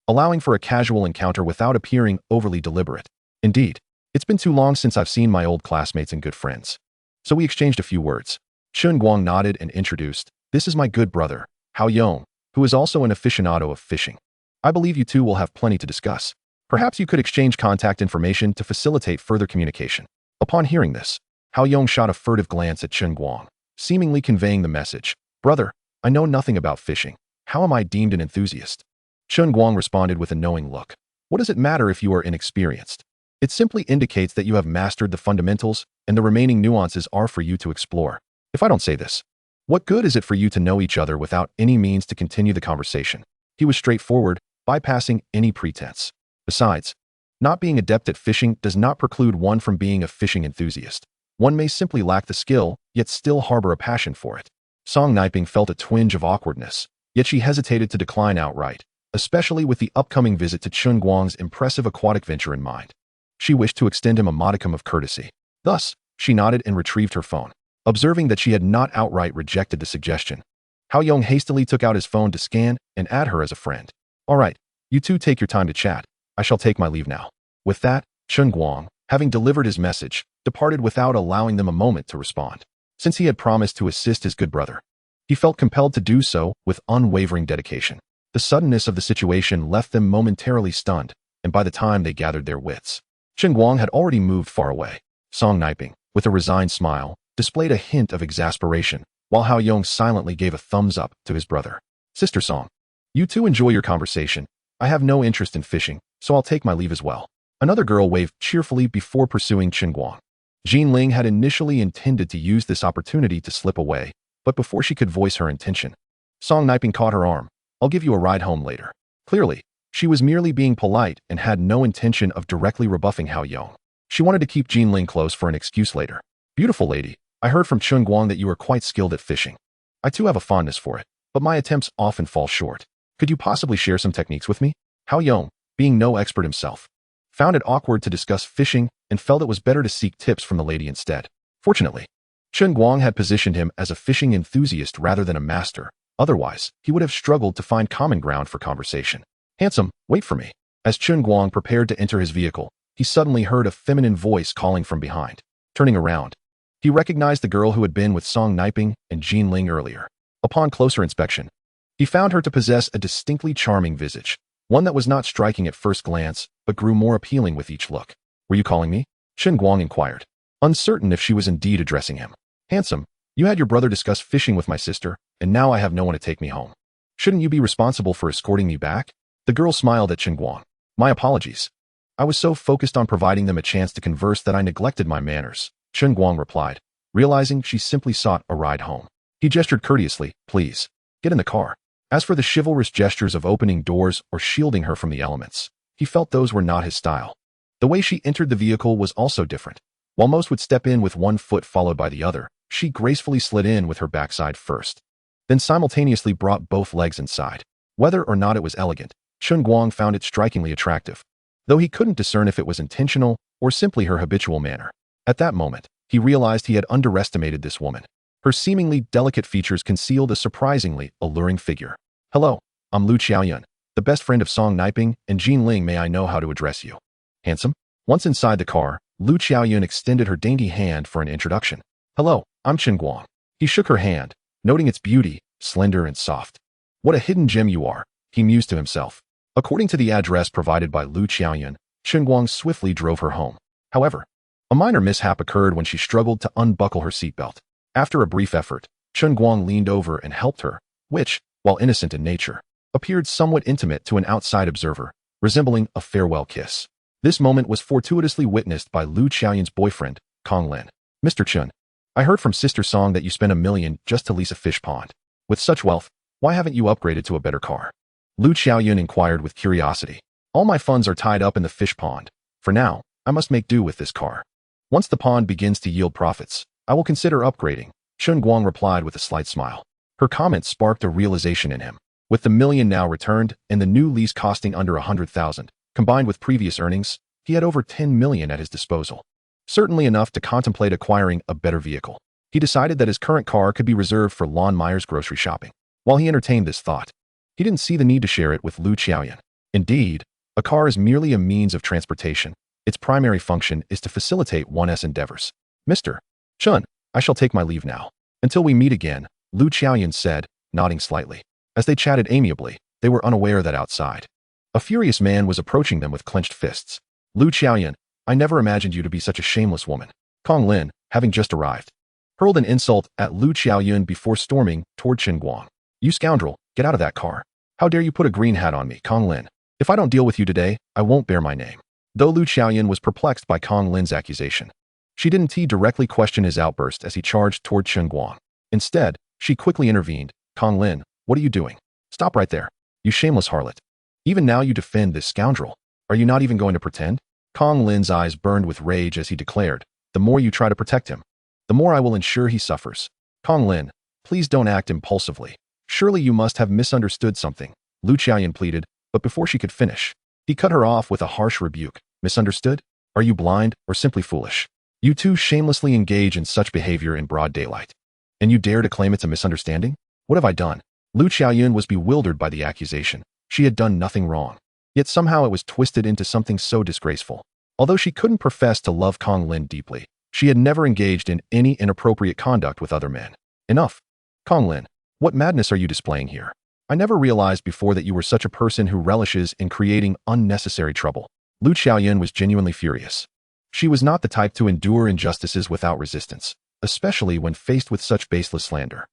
allowing for a casual encounter without appearing overly deliberate. Indeed, it's been too long since I've seen my old classmates and good friends. So we exchanged a few words. Chen Guang nodded and introduced, "This is my good brother, Hao Yong, who is also an aficionado of fishing. I believe you two will have plenty to discuss. Perhaps you could exchange contact information to facilitate further communication." Upon hearing this, Hao Yong shot a furtive glance at Chen Guang, seemingly conveying the message, "Brother, I know nothing about fishing. How am I deemed an enthusiast?" Chen Guang responded with a knowing look. "What does it matter if you are inexperienced? It simply indicates that you have mastered the fundamentals, and the remaining nuances are for you to explore. If I don't say this, what good is it for you to know each other without any means to continue the conversation?" He was straightforward, bypassing any pretense. Besides, not being adept at fishing does not preclude one from being a fishing enthusiast. One may simply lack the skill, yet still harbor a passion for it. Song Niping felt a twinge of awkwardness, yet she hesitated to decline outright, especially with the upcoming visit to Chen Guang's impressive aquatic venture in mind. She wished to extend him a modicum of courtesy. Thus, she nodded and retrieved her phone, observing that she had not outright rejected the suggestion. Hao Yong hastily took out his phone to scan and add her as a friend. "All right, you two take your time to chat. I shall take my leave now." With that, Chen Guang, having delivered his message, departed without allowing them a moment to respond. Since he had promised to assist his good brother, he felt compelled to do so with unwavering dedication. The suddenness of the situation left them momentarily stunned, and by the time they gathered their wits, Chen Guang had already moved far away. Song Niping, with a resigned smile, displayed a hint of exasperation, while Hao Yong silently gave a thumbs up to his brother. "Sister Song, you two enjoy your conversation. I have no interest in fishing, so I'll take my leave as well." Another girl waved cheerfully before pursuing Chen Guang. Jean Ling had initially intended to use this opportunity to slip away, but before she could voice her intention, Song Niping caught her arm. "I'll give you a ride home later." Clearly, she was merely being polite and had no intention of directly rebuffing Hao Yong. She wanted to keep Jean Ling close for an excuse later. "Beautiful lady, I heard from Chen Guang that you are quite skilled at fishing. I too have a fondness for it, but my attempts often fall short. Could you possibly share some techniques with me?" Hao Yong, being no expert himself, found it awkward to discuss fishing and felt it was better to seek tips from the lady instead. Fortunately, Chen Guang had positioned him as a fishing enthusiast rather than a master. Otherwise, he would have struggled to find common ground for conversation. "Handsome, wait for me." As Chen Guang prepared to enter his vehicle, he suddenly heard a feminine voice calling from behind. Turning around, he recognized the girl who had been with Song Niping and Jean Ling earlier. Upon closer inspection, he found her to possess a distinctly charming visage, one that was not striking at first glance, but grew more appealing with each look. "Were you calling me?" Chen Guang inquired, uncertain if she was indeed addressing him. "Handsome, you had your brother discuss fishing with my sister, and now I have no one to take me home. Shouldn't you be responsible for escorting me back?" The girl smiled at Chen Guang. "My apologies. I was so focused on providing them a chance to converse that I neglected my manners," Chen Guang replied, realizing she simply sought a ride home. He gestured courteously, "Please, get in the car." As for the chivalrous gestures of opening doors or shielding her from the elements, he felt those were not his style. The way she entered the vehicle was also different. While most would step in with one foot followed by the other, she gracefully slid in with her backside first, then simultaneously brought both legs inside. Whether or not it was elegant, Chen Guang found it strikingly attractive, though he couldn't discern if it was intentional or simply her habitual manner. At that moment, he realized he had underestimated this woman. Her seemingly delicate features concealed a surprisingly alluring figure. "Hello, I'm Lu Xiaoyun, the best friend of Song Niping and Jin Ling. May I know how to address you? Handsome? Once inside the car, Lu Xiaoyun extended her dainty hand for an introduction. Hello, I'm Chen Guang. He shook her hand, noting its beauty, slender and soft. What a hidden gem you are, he mused to himself. According to the address provided by Lu Xiaoyun, Chen Guang swiftly drove her home. However, a minor mishap occurred when she struggled to unbuckle her seatbelt. After a brief effort, Chen Guang leaned over and helped her, which, while innocent in nature, appeared somewhat intimate to an outside observer, resembling a farewell kiss. This moment was fortuitously witnessed by Lu Xiaoyun's boyfriend, Kong Lin. Mr. Chen, I heard from Sister Song that you spent $1 million just to lease a fish pond. With such wealth, why haven't you upgraded to a better car? Lu Xiaoyun inquired with curiosity. All my funds are tied up in the fish pond. For now, I must make do with this car. Once the pond begins to yield profits, I will consider upgrading, Chen Guang replied with a slight smile. Her comment sparked a realization in him. With the $1 million now returned and the new lease costing under $100,000, combined with previous earnings, he had over $10 million at his disposal. Certainly enough to contemplate acquiring a better vehicle. He decided that his current car could be reserved for Lon Meyer's grocery shopping. While he entertained this thought, he didn't see the need to share it with Lu Xiaoyun. Indeed, a car is merely a means of transportation. Its primary function is to facilitate one's endeavors. Mr. Chen, I shall take my leave now. Until we meet again, Lu Xiaoyun said, nodding slightly. As they chatted amiably, they were unaware that outside, a furious man was approaching them with clenched fists. Lu Xiaoyun, I never imagined you to be such a shameless woman. Kong Lin, having just arrived, hurled an insult at Lu Xiaoyun before storming toward Chen Guang. You scoundrel, get out of that car. How dare you put a green hat on me, Kong Lin? If I don't deal with you today, I won't bear my name. Though Lu Xiaoyun was perplexed by Kong Lin's accusation, she didn't directly question his outburst as he charged toward Chen Guang. Instead, she quickly intervened. Kong Lin, what are you doing? Stop right there. You shameless harlot. Even now you defend this scoundrel. Are you not even going to pretend? Kong Lin's eyes burned with rage as he declared, the more you try to protect him, the more I will ensure he suffers. Kong Lin, please don't act impulsively. Surely you must have misunderstood something, Lu Xiaoyun pleaded, but before she could finish, he cut her off with a harsh rebuke. Misunderstood? Are you blind or simply foolish? You two shamelessly engage in such behavior in broad daylight. And you dare to claim it's a misunderstanding? What have I done? Lu Xiaoyun was bewildered by the accusation. She had done nothing wrong. Yet somehow it was twisted into something so disgraceful. Although she couldn't profess to love Kong Lin deeply, she had never engaged in any inappropriate conduct with other men. Enough. Kong Lin, what madness are you displaying here? I never realized before that you were such a person who relishes in creating unnecessary trouble. Lu Xiaoyun was genuinely furious. She was not the type to endure injustices without resistance, especially when faced with such baseless slander.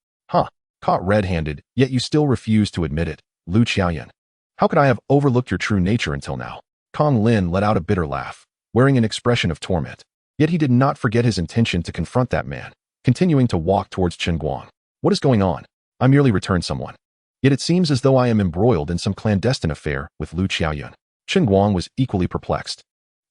Caught red-handed, yet you still refuse to admit it, Lu Xiaoyun. How could I have overlooked your true nature until now? Kong Lin let out a bitter laugh, wearing an expression of torment. Yet he did not forget his intention to confront that man, continuing to walk towards Chen Guang. What is going on? I merely returned someone. Yet it seems as though I am embroiled in some clandestine affair with Lu Xiaoyun. Chen Guang was equally perplexed,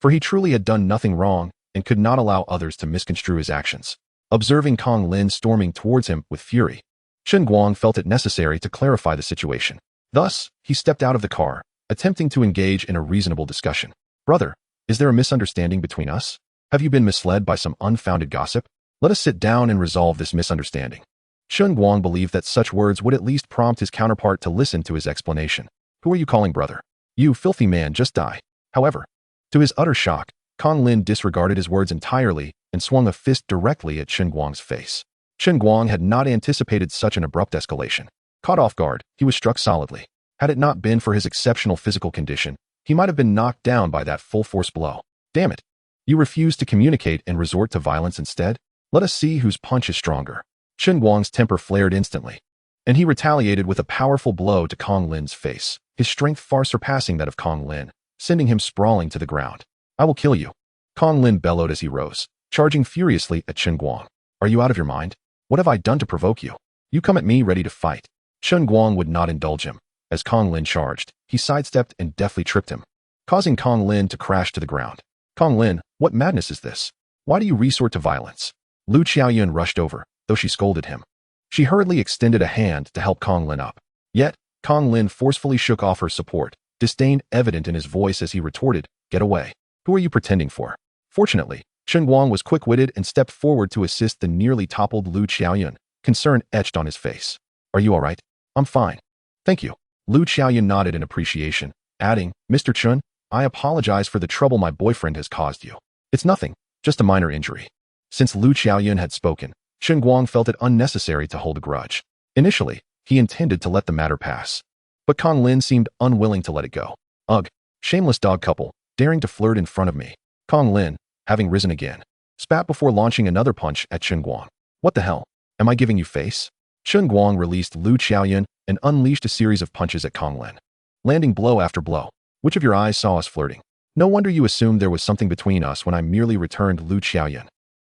for he truly had done nothing wrong and could not allow others to misconstrue his actions. Observing Kong Lin storming towards him with fury, Chen Guang felt it necessary to clarify the situation. Thus, he stepped out of the car, attempting to engage in a reasonable discussion. Brother, is there a misunderstanding between us? Have you been misled by some unfounded gossip? Let us sit down and resolve this misunderstanding. Chen Guang believed that such words would at least prompt his counterpart to listen to his explanation. Who are you calling brother? You filthy man, just die. However, to his utter shock, Kong Lin disregarded his words entirely and swung a fist directly at Chen Guang's face. Chen Guang had not anticipated such an abrupt escalation. Caught off guard, he was struck solidly. Had it not been for his exceptional physical condition, he might have been knocked down by that full-force blow. Damn it. You refuse to communicate and resort to violence instead? Let us see whose punch is stronger. Chen Guang's temper flared instantly, and he retaliated with a powerful blow to Kong Lin's face, his strength far surpassing that of Kong Lin, sending him sprawling to the ground. I will kill you. Kong Lin bellowed as he rose, charging furiously at Chen Guang. Are you out of your mind? What have I done to provoke you? You come at me ready to fight. Chen Guang would not indulge him. As Kong Lin charged, he sidestepped and deftly tripped him, causing Kong Lin to crash to the ground. Kong Lin, what madness is this? Why do you resort to violence? Lu Xiaoyun rushed over, though she scolded him. She hurriedly extended a hand to help Kong Lin up. Yet, Kong Lin forcefully shook off her support, disdain evident in his voice as he retorted, Get away. Who are you pretending for? Fortunately, Chen Guang was quick-witted and stepped forward to assist the nearly toppled Lu Xiaoyun, concern etched on his face. Are you all right? I'm fine. Thank you. Lu Xiaoyan nodded in appreciation, adding, Mr. Chen, I apologize for the trouble my boyfriend has caused you. It's nothing, just a minor injury. Since Lu Xiaoyan had spoken, Chen Guang felt it unnecessary to hold a grudge. Initially, he intended to let the matter pass. But Kong Lin seemed unwilling to let it go. Ugh, shameless dog couple, daring to flirt in front of me. Kong Lin, having risen again, spat before launching another punch at Chen Guang. What the hell? Am I giving you face? Chen Guang released Lu Xiaoyan and unleashed a series of punches at Kong Lin, landing blow after blow. Which of your eyes saw us flirting? No wonder you assumed there was something between us when I merely returned Lu Xiaoyan.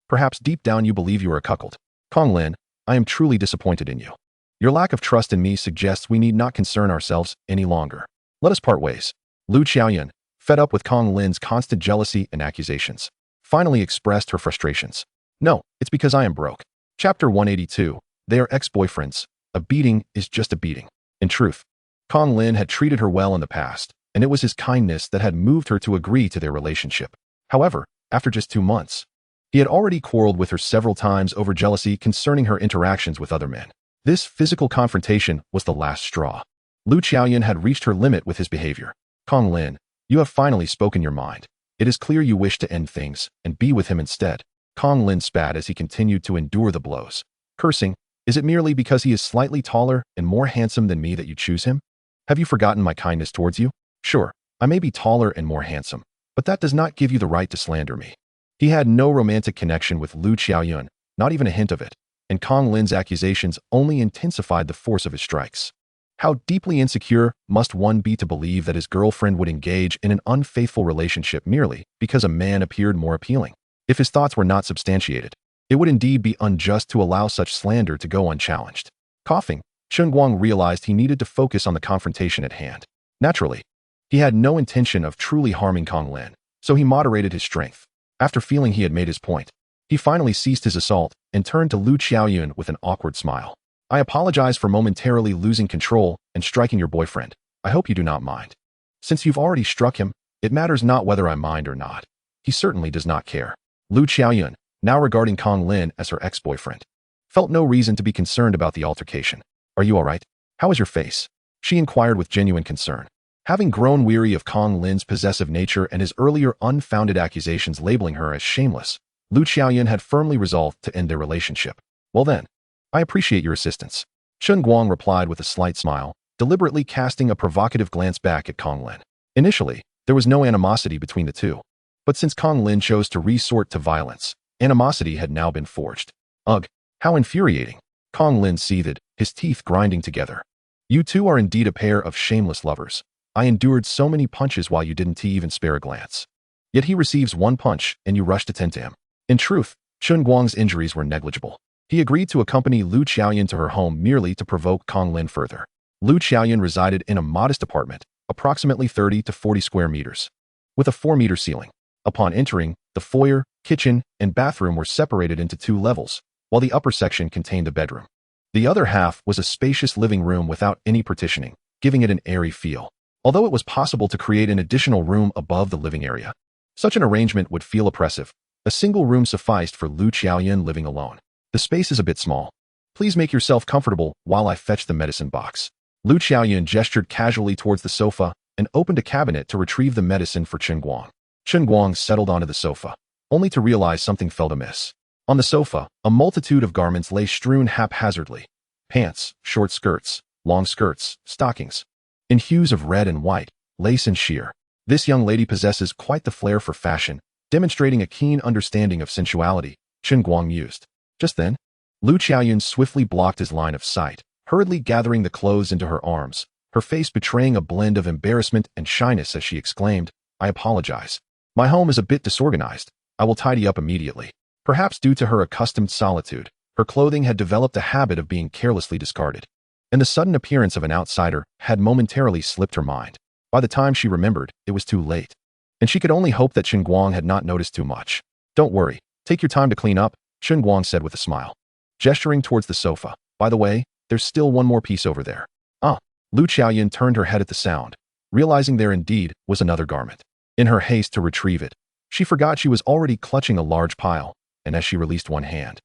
Perhaps deep down you believe you are a cuckold. Kong Lin, I am truly disappointed in you. Your lack of trust in me suggests we need not concern ourselves any longer. Let us part ways. Lu Xiaoyan, fed up with Kong Lin's constant jealousy and accusations, finally expressed her frustrations. No, it's because I am broke. Chapter 182, They are ex-boyfriends. A beating is just a beating. In truth, Kong Lin had treated her well in the past, and it was his kindness that had moved her to agree to their relationship. However, after just 2 months, he had already quarreled with her several times over jealousy concerning her interactions with other men. This physical confrontation was the last straw. Lu Xiaoyan had reached her limit with his behavior. Kong Lin, you have finally spoken your mind. It is clear you wish to end things and be with him instead. Kong Lin spat as he continued to endure the blows, cursing, is it merely because he is slightly taller and more handsome than me that you choose him? Have you forgotten my kindness towards you? Sure, I may be taller and more handsome, but that does not give you the right to slander me. He had no romantic connection with Lu Xiaoyan, not even a hint of it, and Kong Lin's accusations only intensified the force of his strikes. How deeply insecure must one be to believe that his girlfriend would engage in an unfaithful relationship merely because a man appeared more appealing? If his thoughts were not substantiated, it would indeed be unjust to allow such slander to go unchallenged. Coughing, Chen Guang realized he needed to focus on the confrontation at hand. Naturally, he had no intention of truly harming Kong Lin, so he moderated his strength. After feeling he had made his point, he finally ceased his assault and turned to Lu Xiaoyan with an awkward smile. I apologize for momentarily losing control and striking your boyfriend. I hope you do not mind. Since you've already struck him, it matters not whether I mind or not. He certainly does not care. Lu Xiaoyan, now regarding Kong Lin as her ex-boyfriend, felt no reason to be concerned about the altercation. Are you all right? How is your face? She inquired with genuine concern. Having grown weary of Kong Lin's possessive nature and his earlier unfounded accusations labeling her as shameless, Lu Xiaoyan had firmly resolved to end their relationship. Well then, I appreciate your assistance. Chen Guang replied with a slight smile, deliberately casting a provocative glance back at Kong Lin. Initially, there was no animosity between the two. But since Kong Lin chose to resort to violence, animosity had now been forged. Ugh, how infuriating. Kong Lin seethed, his teeth grinding together. You two are indeed a pair of shameless lovers. I endured so many punches while you didn't even spare a glance. Yet he receives one punch and you rush to tend to him. In truth, Chen Guang's injuries were negligible. He agreed to accompany Lu Xiaoyan to her home merely to provoke Kong Lin further. Lu Xiaoyan resided in a modest apartment, approximately 30 to 40 square meters, with a 4-meter ceiling. Upon entering, the foyer, kitchen, and bathroom were separated into 2 levels, while the upper section contained a bedroom. The other half was a spacious living room without any partitioning, giving it an airy feel. Although it was possible to create an additional room above the living area, such an arrangement would feel oppressive. A single room sufficed for Lu Xiaoyan living alone. The space is a bit small. Please make yourself comfortable while I fetch the medicine box. Lu Xiaoyan gestured casually towards the sofa and opened a cabinet to retrieve the medicine for Chen Guang. Chen Guang settled onto the sofa, only to realize something felt amiss. On the sofa, a multitude of garments lay strewn haphazardly. Pants, short skirts, long skirts, stockings, in hues of red and white, lace and sheer. This young lady possesses quite the flair for fashion, demonstrating a keen understanding of sensuality, Chen Guang mused. Just then, Lu Xiaoyan swiftly blocked his line of sight, hurriedly gathering the clothes into her arms, her face betraying a blend of embarrassment and shyness as she exclaimed, I apologize. My home is a bit disorganized. I will tidy up immediately. Perhaps due to her accustomed solitude, her clothing had developed a habit of being carelessly discarded, and the sudden appearance of an outsider had momentarily slipped her mind. By the time she remembered, it was too late, and she could only hope that Chen Guang had not noticed too much. Don't worry, take your time to clean up, Chen Guang said with a smile, gesturing towards the sofa. By the way, there's still one more piece over there. Ah, Lu Xiaoyan turned her head at the sound, realizing there indeed was another garment. In her haste to retrieve it, she forgot she was already clutching a large pile, and as she released one hand,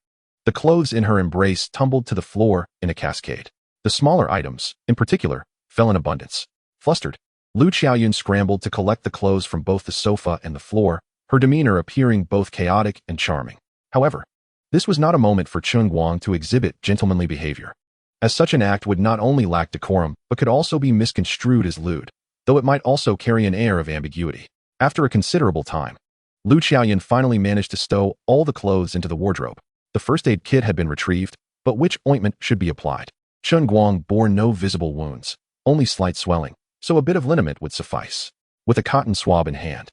the clothes in her embrace tumbled to the floor in a cascade. The smaller items, in particular, fell in abundance. Flustered, Lu Xiaoyun scrambled to collect the clothes from both the sofa and the floor, her demeanor appearing both chaotic and charming. However, this was not a moment for Chen Guang to exhibit gentlemanly behavior, as such an act would not only lack decorum but could also be misconstrued as lewd, though it might also carry an air of ambiguity. After a considerable time, Lu Xiaoyun finally managed to stow all the clothes into the wardrobe. The first aid kit had been retrieved, but which ointment should be applied? Chen Guang bore no visible wounds, only slight swelling, so a bit of liniment would suffice. With a cotton swab in hand,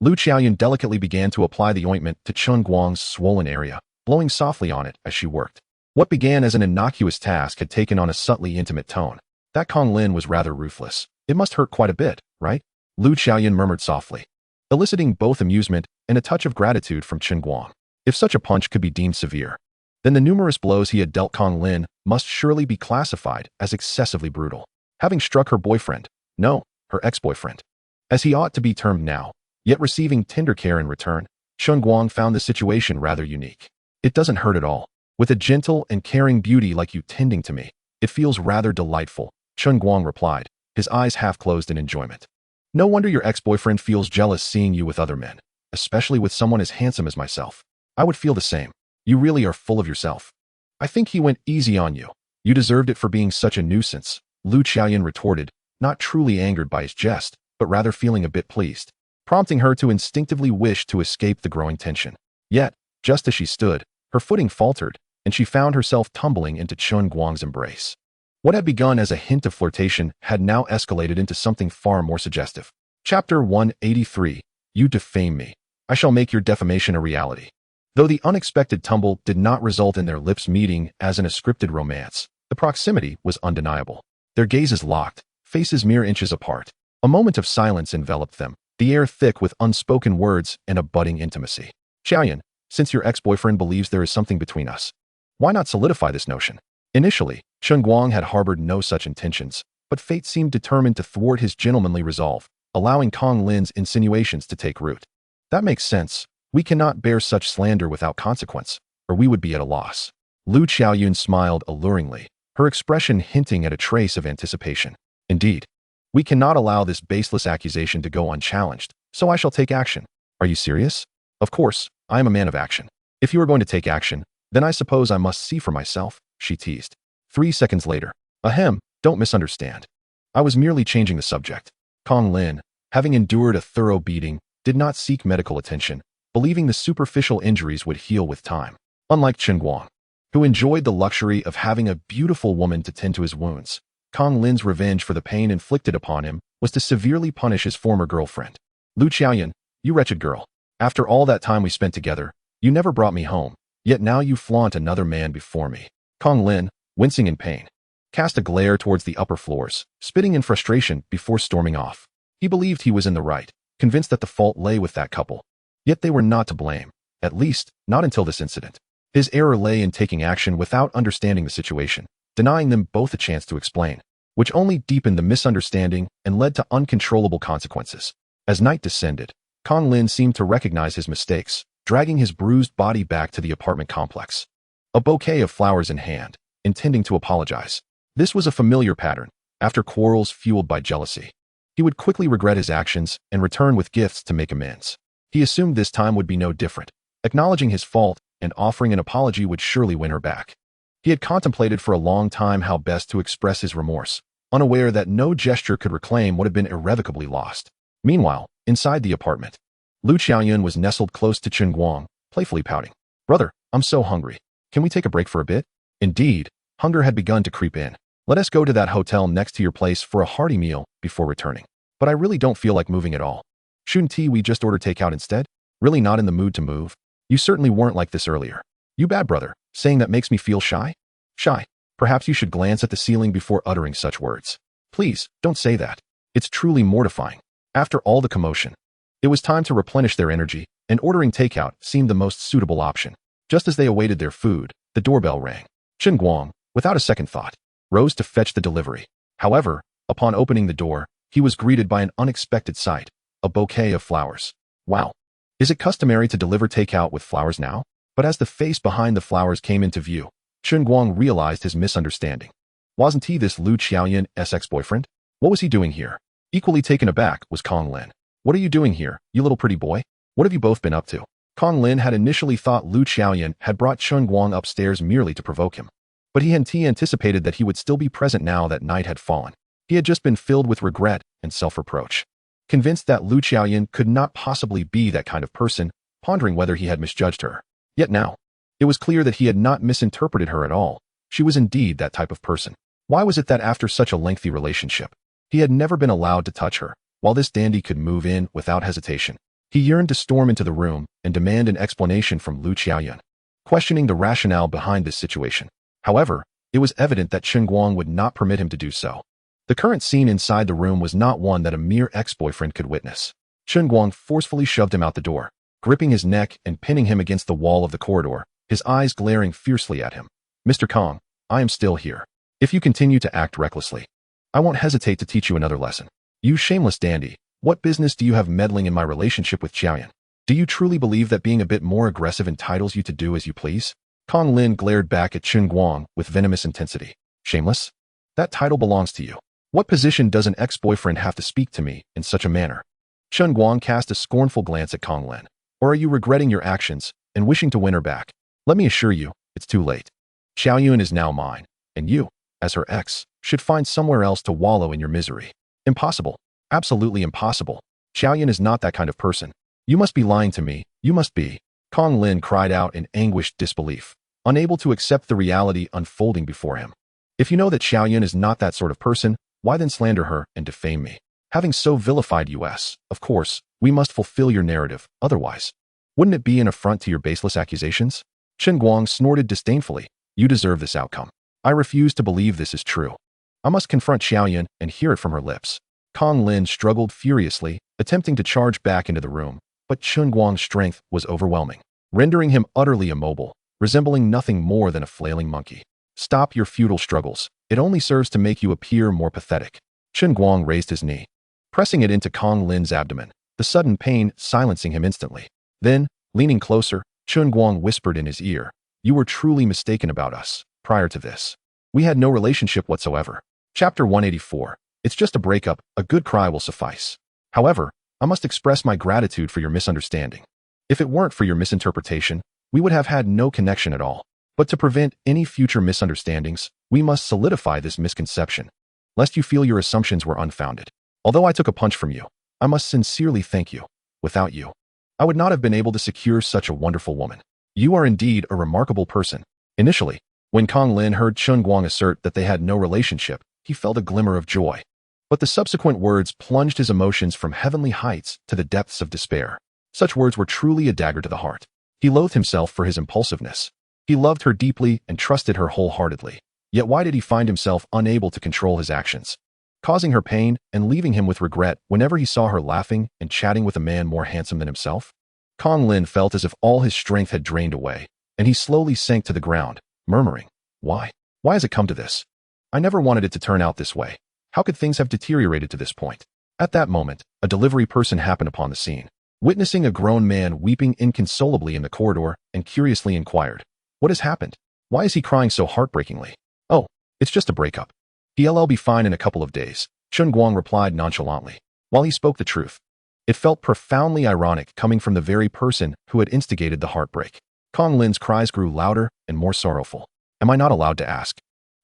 Lu Xiaoyun delicately began to apply the ointment to Chen Guang's swollen area, blowing softly on it as she worked. What began as an innocuous task had taken on a subtly intimate tone. That Kong Lin was rather ruthless. It must hurt quite a bit, right? Lu Xiaoyun murmured softly, eliciting both amusement and a touch of gratitude from Chen Guang. If such a punch could be deemed severe, then the numerous blows he had dealt Kong Lin must surely be classified as excessively brutal. Having struck her boyfriend, no, her ex-boyfriend, as he ought to be termed now, yet receiving tender care in return, Chen Guang found the situation rather unique. It doesn't hurt at all. With a gentle and caring beauty like you tending to me, it feels rather delightful, Chen Guang replied, his eyes half closed in enjoyment. No wonder your ex-boyfriend feels jealous seeing you with other men, especially with someone as handsome as myself. I would feel the same. You really are full of yourself. I think he went easy on you. You deserved it for being such a nuisance, Lu Xiaoyun retorted, not truly angered by his jest, but rather feeling a bit pleased, prompting her to instinctively wish to escape the growing tension. Yet, just as she stood, her footing faltered, and she found herself tumbling into Chen Guang's embrace. What had begun as a hint of flirtation had now escalated into something far more suggestive. Chapter 183. You defame me. I shall make your defamation a reality. Though the unexpected tumble did not result in their lips meeting as in a scripted romance, the proximity was undeniable. Their gazes locked, faces mere inches apart. A moment of silence enveloped them, the air thick with unspoken words and a budding intimacy. Xiaoyun, since your ex-boyfriend believes there is something between us, why not solidify this notion? Initially, Chen Guang had harbored no such intentions, but fate seemed determined to thwart his gentlemanly resolve, allowing Kong Lin's insinuations to take root. That makes sense. We cannot bear such slander without consequence, or we would be at a loss. Lu Xiaoyun smiled alluringly, her expression hinting at a trace of anticipation. Indeed, we cannot allow this baseless accusation to go unchallenged, so I shall take action. Are you serious? Of course, I am a man of action. If you are going to take action, then I suppose I must see for myself, she teased. 3 seconds later. Ahem, don't misunderstand. I was merely changing the subject. Kong Lin, having endured a thorough beating, did not seek medical attention, believing the superficial injuries would heal with time. Unlike Chen Guang, who enjoyed the luxury of having a beautiful woman to tend to his wounds, Kong Lin's revenge for the pain inflicted upon him was to severely punish his former girlfriend. Lu Xiaoyun, you wretched girl. After all that time we spent together, you never brought me home, yet now you flaunt another man before me. Kong Lin, wincing in pain, cast a glare towards the upper floors, spitting in frustration before storming off. He believed he was in the right, convinced that the fault lay with that couple. Yet they were not to blame, at least, not until this incident. His error lay in taking action without understanding the situation, denying them both a chance to explain, which only deepened the misunderstanding and led to uncontrollable consequences. As night descended, Kong Lin seemed to recognize his mistakes, dragging his bruised body back to the apartment complex, a bouquet of flowers in hand, intending to apologize. This was a familiar pattern. After quarrels fueled by jealousy, he would quickly regret his actions and return with gifts to make amends. He assumed this time would be no different. Acknowledging his fault and offering an apology would surely win her back. He had contemplated for a long time how best to express his remorse, unaware that no gesture could reclaim what had been irrevocably lost. Meanwhile, inside the apartment, Lu Xiaoyun was nestled close to Chen Guang, playfully pouting. Brother, I'm so hungry. Can we take a break for a bit? Indeed, hunger had begun to creep in. Let us go to that hotel next to your place for a hearty meal before returning. But I really don't feel like moving at all. Shouldn't we just order takeout instead? Really not in the mood to move? You certainly weren't like this earlier. You bad brother, saying that makes me feel shy? Shy. Perhaps you should glance at the ceiling before uttering such words. Please, don't say that. It's truly mortifying. After all the commotion, it was time to replenish their energy, and ordering takeout seemed the most suitable option. Just as they awaited their food, the doorbell rang. Chen Guang, without a second thought, rose to fetch the delivery. However, upon opening the door, he was greeted by an unexpected sight, a bouquet of flowers. Wow. Is it customary to deliver takeout with flowers now? But as the face behind the flowers came into view, Chen Guang realized his misunderstanding. Wasn't he this Lu Xiaoyun's ex-boyfriend? What was he doing here? Equally taken aback was Kong Lin. What are you doing here, you little pretty boy? What have you both been up to? Kong Lin had initially thought Lu Xiaoyan had brought Chen Guang upstairs merely to provoke him. But he anticipated that he would still be present now that night had fallen. He had just been filled with regret and self-reproach. Convinced that Lu Xiaoyan could not possibly be that kind of person, pondering whether he had misjudged her. Yet now, it was clear that he had not misinterpreted her at all. She was indeed that type of person. Why was it that after such a lengthy relationship, he had never been allowed to touch her, while this dandy could move in without hesitation? He yearned to storm into the room and demand an explanation from Lu Xiaoyan, questioning the rationale behind this situation. However, it was evident that Chen Guang would not permit him to do so. The current scene inside the room was not one that a mere ex-boyfriend could witness. Chen Guang forcefully shoved him out the door, gripping his neck and pinning him against the wall of the corridor, his eyes glaring fiercely at him. Mr. Kong, I am still here. If you continue to act recklessly, I won't hesitate to teach you another lesson. You shameless dandy, what business do you have meddling in my relationship with Xiaoyan? Do you truly believe that being a bit more aggressive entitles you to do as you please? Kong Lin glared back at Chen Guang with venomous intensity. Shameless? That title belongs to you. What position does an ex-boyfriend have to speak to me in such a manner? Chen Guang cast a scornful glance at Kong Lin. Or are you regretting your actions and wishing to win her back? Let me assure you, it's too late. Xiaoyan is now mine, and you, as her ex, should find somewhere else to wallow in your misery. Impossible. Absolutely impossible. Xiaoyan is not that kind of person. You must be lying to me. You must be. Kong Lin cried out in anguished disbelief, unable to accept the reality unfolding before him. If you know that Xiaoyan is not that sort of person, why then slander her and defame me? Having so vilified us, of course, we must fulfill your narrative, otherwise. Wouldn't it be an affront to your baseless accusations? Chen Guang snorted disdainfully. You deserve this outcome. I refuse to believe this is true. I must confront Xiaoyan and hear it from her lips. Kong Lin struggled furiously, attempting to charge back into the room, but Chen Guang's strength was overwhelming, rendering him utterly immobile, resembling nothing more than a flailing monkey. Stop your futile struggles. It only serves to make you appear more pathetic. Chen Guang raised his knee, pressing it into Kong Lin's abdomen, the sudden pain silencing him instantly. Then, leaning closer, Chen Guang whispered in his ear, You were truly mistaken about us. Prior to this, we had no relationship whatsoever. Chapter 184. It's just a breakup, a good cry will suffice. However, I must express my gratitude for your misunderstanding. If it weren't for your misinterpretation, we would have had no connection at all. But to prevent any future misunderstandings, we must solidify this misconception, lest you feel your assumptions were unfounded. Although I took a punch from you, I must sincerely thank you. Without you, I would not have been able to secure such a wonderful woman. You are indeed a remarkable person. Initially, when Kong Lin heard Chen Guang assert that they had no relationship, he felt a glimmer of joy. But the subsequent words plunged his emotions from heavenly heights to the depths of despair. Such words were truly a dagger to the heart. He loathed himself for his impulsiveness. He loved her deeply and trusted her wholeheartedly. Yet why did he find himself unable to control his actions, causing her pain and leaving him with regret whenever he saw her laughing and chatting with a man more handsome than himself? Kong Lin felt as if all his strength had drained away, and he slowly sank to the ground, murmuring, Why? Why has it come to this? I never wanted it to turn out this way. How could things have deteriorated to this point? At that moment, a delivery person happened upon the scene. Witnessing a grown man weeping inconsolably in the corridor and curiously inquired, What has happened? Why is he crying so heartbreakingly? Oh, it's just a breakup. He'll be fine in a couple of days, Chen Guang replied nonchalantly. While he spoke the truth, it felt profoundly ironic coming from the very person who had instigated the heartbreak. Kong Lin's cries grew louder and more sorrowful. Am I not allowed to ask?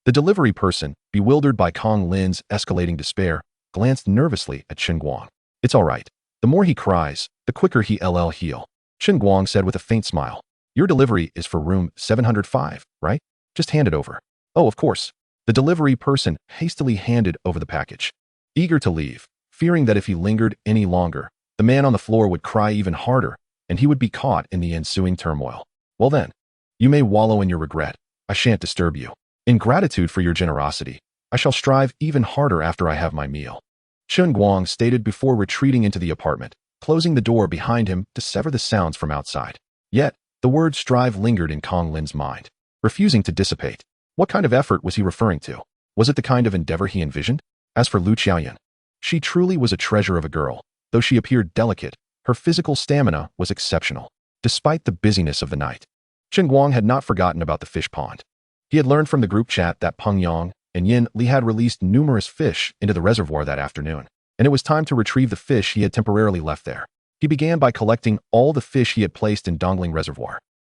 The delivery person, bewildered by Kong Lin's escalating despair, glanced nervously at Chen Guang. It's all right. The more he cries, the quicker he'll heal, Chen Guang said with a faint smile. Your delivery is for room 705, right? Just hand it over. Oh, of course. The delivery person hastily handed over the package, eager to leave, fearing that if he lingered any longer, the man on the floor would cry even harder, and he would be caught in the ensuing turmoil. Well then, you may wallow in your regret. I shan't disturb you. In gratitude for your generosity, I shall strive even harder after I have my meal, Chen Guang stated before retreating into the apartment, closing the door behind him to sever the sounds from outside. Yet, the word strive lingered in Kong Lin's mind, refusing to dissipate. What kind of effort was he referring to? Was it the kind of endeavor he envisioned? As for Lu Xiaoyan, she truly was a treasure of a girl. Though she appeared delicate, her physical stamina was exceptional. Despite the busyness of the night, Chen Guang had not forgotten about the fish pond. He had learned from the group chat that Peng Yang and Yin Li had released numerous fish into the reservoir that afternoon, and it was time to retrieve the fish he had temporarily left there. He began by collecting all the fish he had placed in Dongling Reservoir,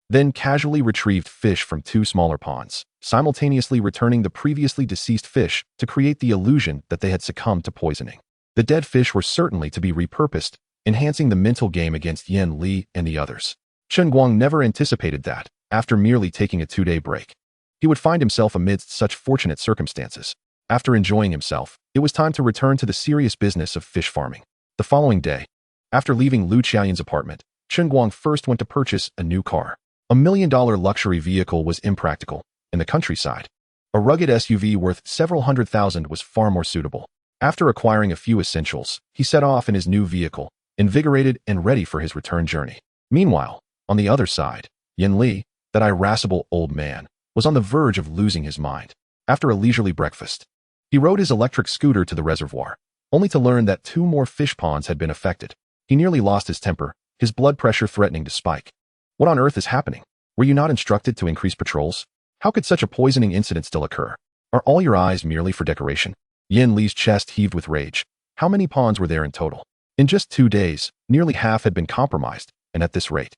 then casually retrieved fish from 2 smaller ponds, simultaneously returning the previously deceased fish to create the illusion that they had succumbed to poisoning. The dead fish were certainly to be repurposed, enhancing the mental game against Yin Li and the others. Chen Guang never anticipated that, after merely taking a 2-day break, he would find himself amidst such fortunate circumstances. After enjoying himself, it was time to return to the serious business of fish farming. The following day, after leaving Lu Qiaoyan's apartment, Chen Guang first went to purchase a new car. A $1 million luxury vehicle was impractical. In the countryside, a rugged SUV worth several $100,000 was far more suitable. After acquiring a few essentials, he set off in his new vehicle, invigorated and ready for his return journey. Meanwhile, on the other side, Yin Li, that irascible old man, was on the verge of losing his mind. After a leisurely breakfast, he rode his electric scooter to the reservoir, only to learn that 2 more fish ponds had been affected. He nearly lost his temper, his blood pressure threatening to spike. What on earth is happening? Were you not instructed to increase patrols? How could such a poisoning incident still occur? Are all your eyes merely for decoration? Yin Li's chest heaved with rage. How many ponds were there in total? In just 2 days, nearly half had been compromised, and at this rate,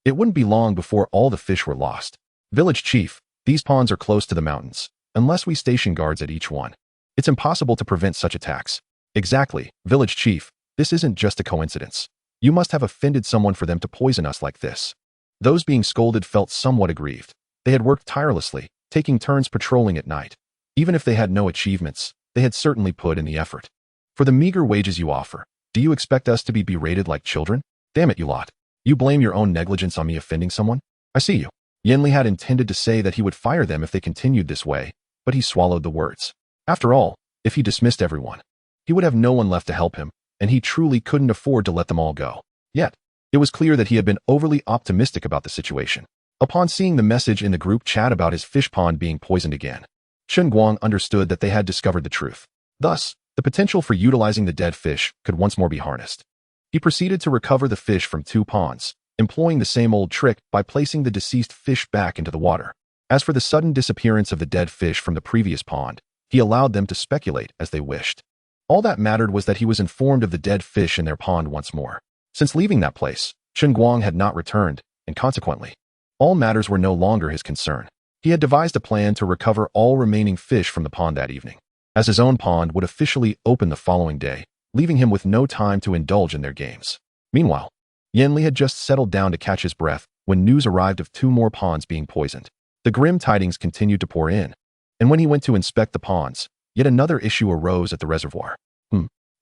it wouldn't be long before all the fish were lost. Village chief, these ponds are close to the mountains. Unless we station guards at each one, it's impossible to prevent such attacks. Exactly, village chief, this isn't just a coincidence. You must have offended someone for them to poison us like this. Those being scolded felt somewhat aggrieved. They had worked tirelessly, taking turns patrolling at night. Even if they had no achievements, they had certainly put in the effort. For the meager wages you offer, do you expect us to be berated like children? Damn it, you lot. You blame your own negligence on me offending someone? I see you. Yin Li had intended to say that he would fire them if they continued this way, but he swallowed the words. After all, if he dismissed everyone, he would have no one left to help him, and he truly couldn't afford to let them all go. Yet, it was clear that he had been overly optimistic about the situation. Upon seeing the message in the group chat about his fish pond being poisoned again, Chen Guang understood that they had discovered the truth. Thus, the potential for utilizing the dead fish could once more be harnessed. He proceeded to recover the fish from 2 ponds, employing the same old trick by placing the deceased fish back into the water. As for the sudden disappearance of the dead fish from the previous pond, he allowed them to speculate as they wished. All that mattered was that he was informed of the dead fish in their pond once more. Since leaving that place, Chen Guang had not returned, and consequently, all matters were no longer his concern. He had devised a plan to recover all remaining fish from the pond that evening, as his own pond would officially open the following day, leaving him with no time to indulge in their games. Meanwhile, Yin Li had just settled down to catch his breath when news arrived of 2 more ponds being poisoned. The grim tidings continued to pour in, and when he went to inspect the ponds, yet another issue arose at the reservoir.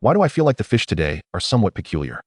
Why do I feel like the fish today are somewhat peculiar?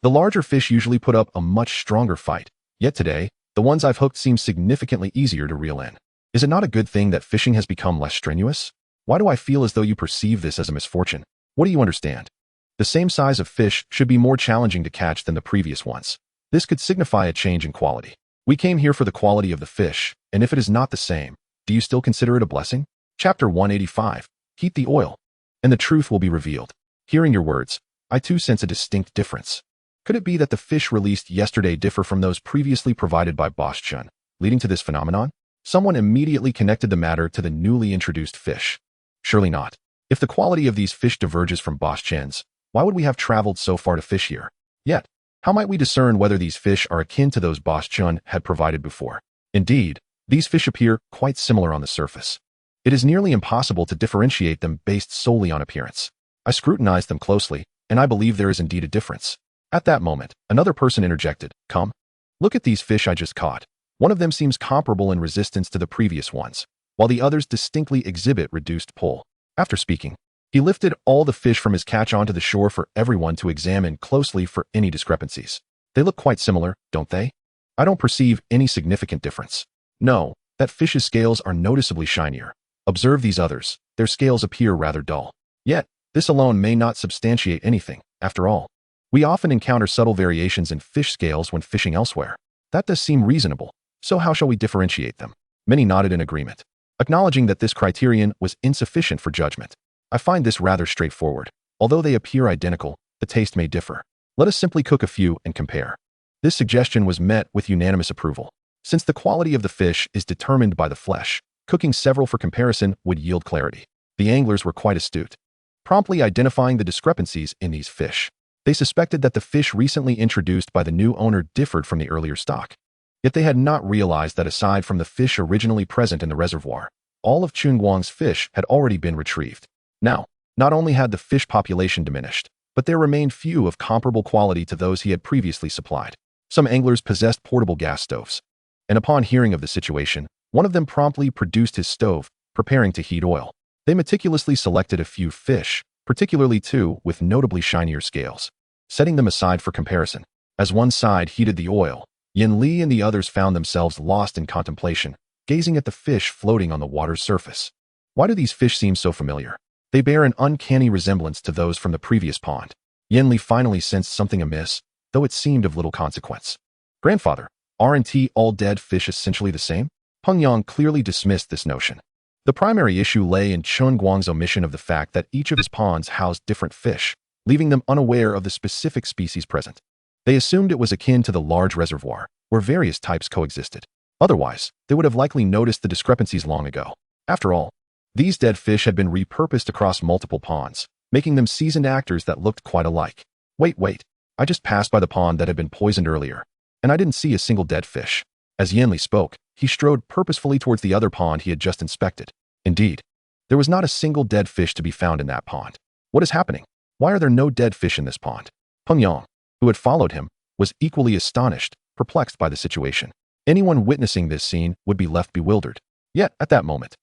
The larger fish usually put up a much stronger fight, yet today, the ones I've hooked seem significantly easier to reel in. Is it not a good thing that fishing has become less strenuous? Why do I feel as though you perceive this as a misfortune? What do you understand? The same size of fish should be more challenging to catch than the previous ones. This could signify a change in quality. We came here for the quality of the fish, and if it is not the same, do you still consider it a blessing? Chapter 185. Heat the oil, and the truth will be revealed. Hearing your words, I too sense a distinct difference. Could it be that the fish released yesterday differ from those previously provided by Boss Chen, leading to this phenomenon? Someone immediately connected the matter to the newly introduced fish. Surely not. If the quality of these fish diverges from Boss Chen's, why would we have traveled so far to fish here? Yet, how might we discern whether these fish are akin to those Boss Chen had provided before? Indeed, these fish appear quite similar on the surface. It is nearly impossible to differentiate them based solely on appearance. I scrutinized them closely, and I believe there is indeed a difference. At that moment, another person interjected, "Come, look at these fish I just caught. One of them seems comparable in resistance to the previous ones, while the others distinctly exhibit reduced pull." After speaking, he lifted all the fish from his catch onto the shore for everyone to examine closely for any discrepancies. They look quite similar, don't they? I don't perceive any significant difference. No, that fish's scales are noticeably shinier. Observe these others, their scales appear rather dull. Yet, this alone may not substantiate anything, after all. We often encounter subtle variations in fish scales when fishing elsewhere. That does seem reasonable, so how shall we differentiate them? Many nodded in agreement, acknowledging that this criterion was insufficient for judgment. I find this rather straightforward. Although they appear identical, the taste may differ. Let us simply cook a few and compare. This suggestion was met with unanimous approval. Since the quality of the fish is determined by the flesh, cooking several for comparison would yield clarity. The anglers were quite astute, promptly identifying the discrepancies in these fish. They suspected that the fish recently introduced by the new owner differed from the earlier stock. Yet they had not realized that aside from the fish originally present in the reservoir, all of Chen Guang's fish had already been retrieved. Now, not only had the fish population diminished, but there remained few of comparable quality to those he had previously supplied. Some anglers possessed portable gas stoves, and upon hearing of the situation, one of them promptly produced his stove, preparing to heat oil. They meticulously selected a few fish, particularly two with notably shinier scales, setting them aside for comparison. As one side heated the oil, Yin Li and the others found themselves lost in contemplation, gazing at the fish floating on the water's surface. Why do these fish seem so familiar? They bear an uncanny resemblance to those from the previous pond. Yin Li finally sensed something amiss, though it seemed of little consequence. Grandfather, aren't all dead fish essentially the same? Peng Yang clearly dismissed this notion. The primary issue lay in Chen Guang's omission of the fact that each of his ponds housed different fish, leaving them unaware of the specific species present. They assumed it was akin to the large reservoir, where various types coexisted. Otherwise, they would have likely noticed the discrepancies long ago. After all, these dead fish had been repurposed across multiple ponds, making them seasoned actors that looked quite alike. Wait, I just passed by the pond that had been poisoned earlier, and I didn't see a single dead fish. As Yin Li spoke, he strode purposefully towards the other pond he had just inspected. Indeed, there was not a single dead fish to be found in that pond. What is happening? Why are there no dead fish in this pond? Peng Yang, who had followed him, was equally astonished, perplexed by the situation. Anyone witnessing this scene would be left bewildered. Yet, at that moment,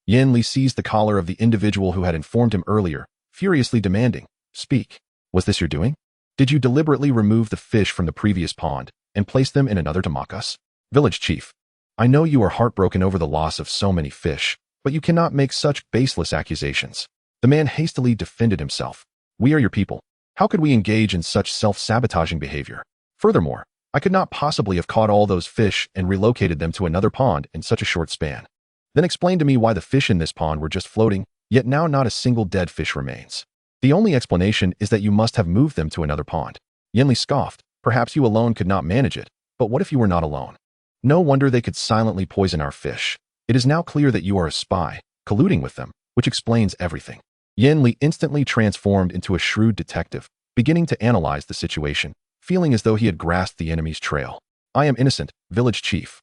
Yin Li seized the collar of the individual who had informed him earlier, furiously demanding, "Speak. Was this your doing? Did you deliberately remove the fish from the previous pond and place them in another to mock us? Village chief, I know you are heartbroken over the loss of so many fish, but you cannot make such baseless accusations." The man hastily defended himself. "We are your people. How could we engage in such self-sabotaging behavior? Furthermore, I could not possibly have caught all those fish and relocated them to another pond in such a short span. Then explain to me why the fish in this pond were just floating, yet now not a single dead fish remains. The only explanation is that you must have moved them to another pond." Yin Li scoffed. "Perhaps you alone could not manage it, but what if you were not alone? No wonder they could silently poison our fish. It is now clear that you are a spy, colluding with them, which explains everything." Yin Li instantly transformed into a shrewd detective, beginning to analyze the situation, feeling as though he had grasped the enemy's trail. "I am innocent, village chief.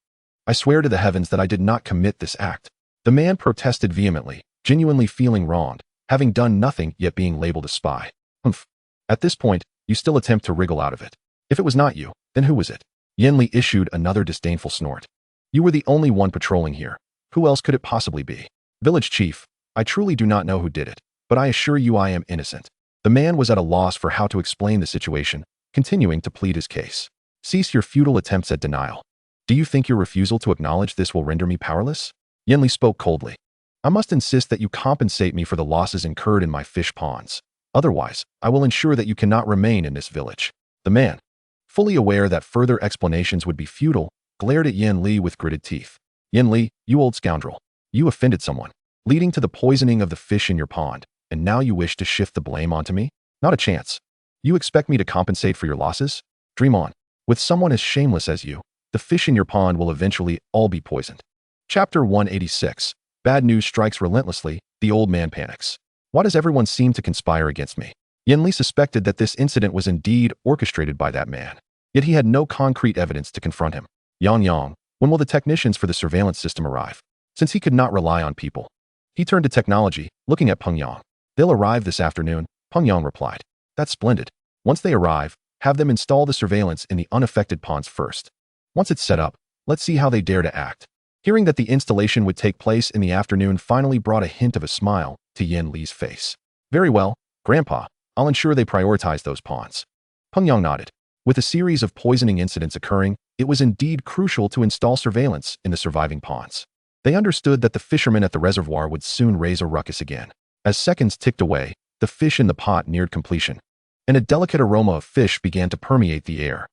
I swear to the heavens that I did not commit this act." The man protested vehemently, genuinely feeling wronged, having done nothing yet being labeled a spy. "Humph. At this point, you still attempt to wriggle out of it. If it was not you, then who was it?" Yin Li issued another disdainful snort. "You were the only one patrolling here. Who else could it possibly be?" "Village chief, I truly do not know who did it, but I assure you I am innocent." The man was at a loss for how to explain the situation, continuing to plead his case. "Cease your futile attempts at denial. Do you think your refusal to acknowledge this will render me powerless?" Yin Li spoke coldly. "I must insist that you compensate me for the losses incurred in my fish ponds. Otherwise, I will ensure that you cannot remain in this village." The man, fully aware that further explanations would be futile, glared at Yin Li with gritted teeth. "Yin Li, you old scoundrel. You offended someone, leading to the poisoning of the fish in your pond, and now you wish to shift the blame onto me? Not a chance. You expect me to compensate for your losses? Dream on. With someone as shameless as you, the fish in your pond will eventually all be poisoned." Chapter 186. Bad news strikes relentlessly, the old man panics. Why does everyone seem to conspire against me? Yin Li suspected that this incident was indeed orchestrated by that man, yet he had no concrete evidence to confront him. Yang, when will the technicians for the surveillance system arrive? Since he could not rely on people, he turned to technology, looking at Peng Yang. "They'll arrive this afternoon," Peng Yang replied. "That's splendid. Once they arrive, have them install the surveillance in the unaffected ponds first. Once it's set up, let's see how they dare to act." Hearing that the installation would take place in the afternoon finally brought a hint of a smile to Yin Li's face. "Very well, Grandpa. I'll ensure they prioritize those ponds." Peng Yang nodded. With a series of poisoning incidents occurring, it was indeed crucial to install surveillance in the surviving ponds. They understood that the fishermen at the reservoir would soon raise a ruckus again. As seconds ticked away, the fish in the pot neared completion, and a delicate aroma of fish began to permeate the air.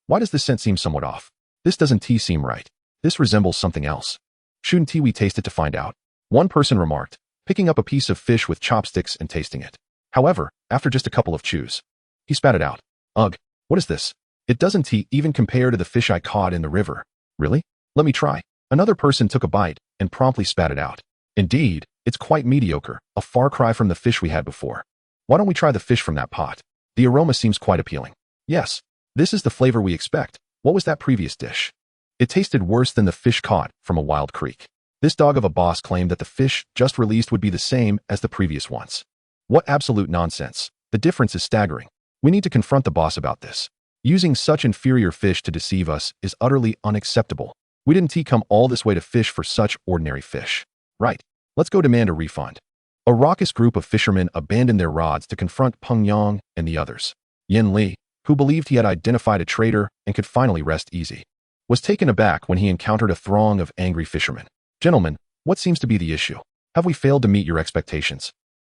Why does the scent seem somewhat off? This doesn't seem right. This resembles something else. Shouldn't we taste it to find out? One person remarked, picking up a piece of fish with chopsticks and tasting it. However, after just a couple of chews, he spat it out. "Ugh, what is this? It doesn't even compare to the fish I caught in the river." "Really? Let me try." Another person took a bite and promptly spat it out. Indeed, It's quite mediocre, a far cry from the fish we had before. Why don't we try the fish from that pot? The aroma seems quite appealing. Yes, this is the flavor we expect. What was that previous dish? It tasted worse than the fish caught from a wild creek. This dog of a boss claimed that the fish just released would be the same as the previous ones. What absolute nonsense. The difference is staggering. We need to confront the boss about this. Using such inferior fish to deceive us is utterly unacceptable. We didn't come all this way to fish for such ordinary fish. Right. Let's go demand a refund. A raucous group of fishermen abandoned their rods to confront Peng Yang and the others. Yin Li, who believed he had identified a traitor and could finally rest easy, was taken aback when he encountered a throng of angry fishermen. Gentlemen, what seems to be the issue? Have we failed to meet your expectations,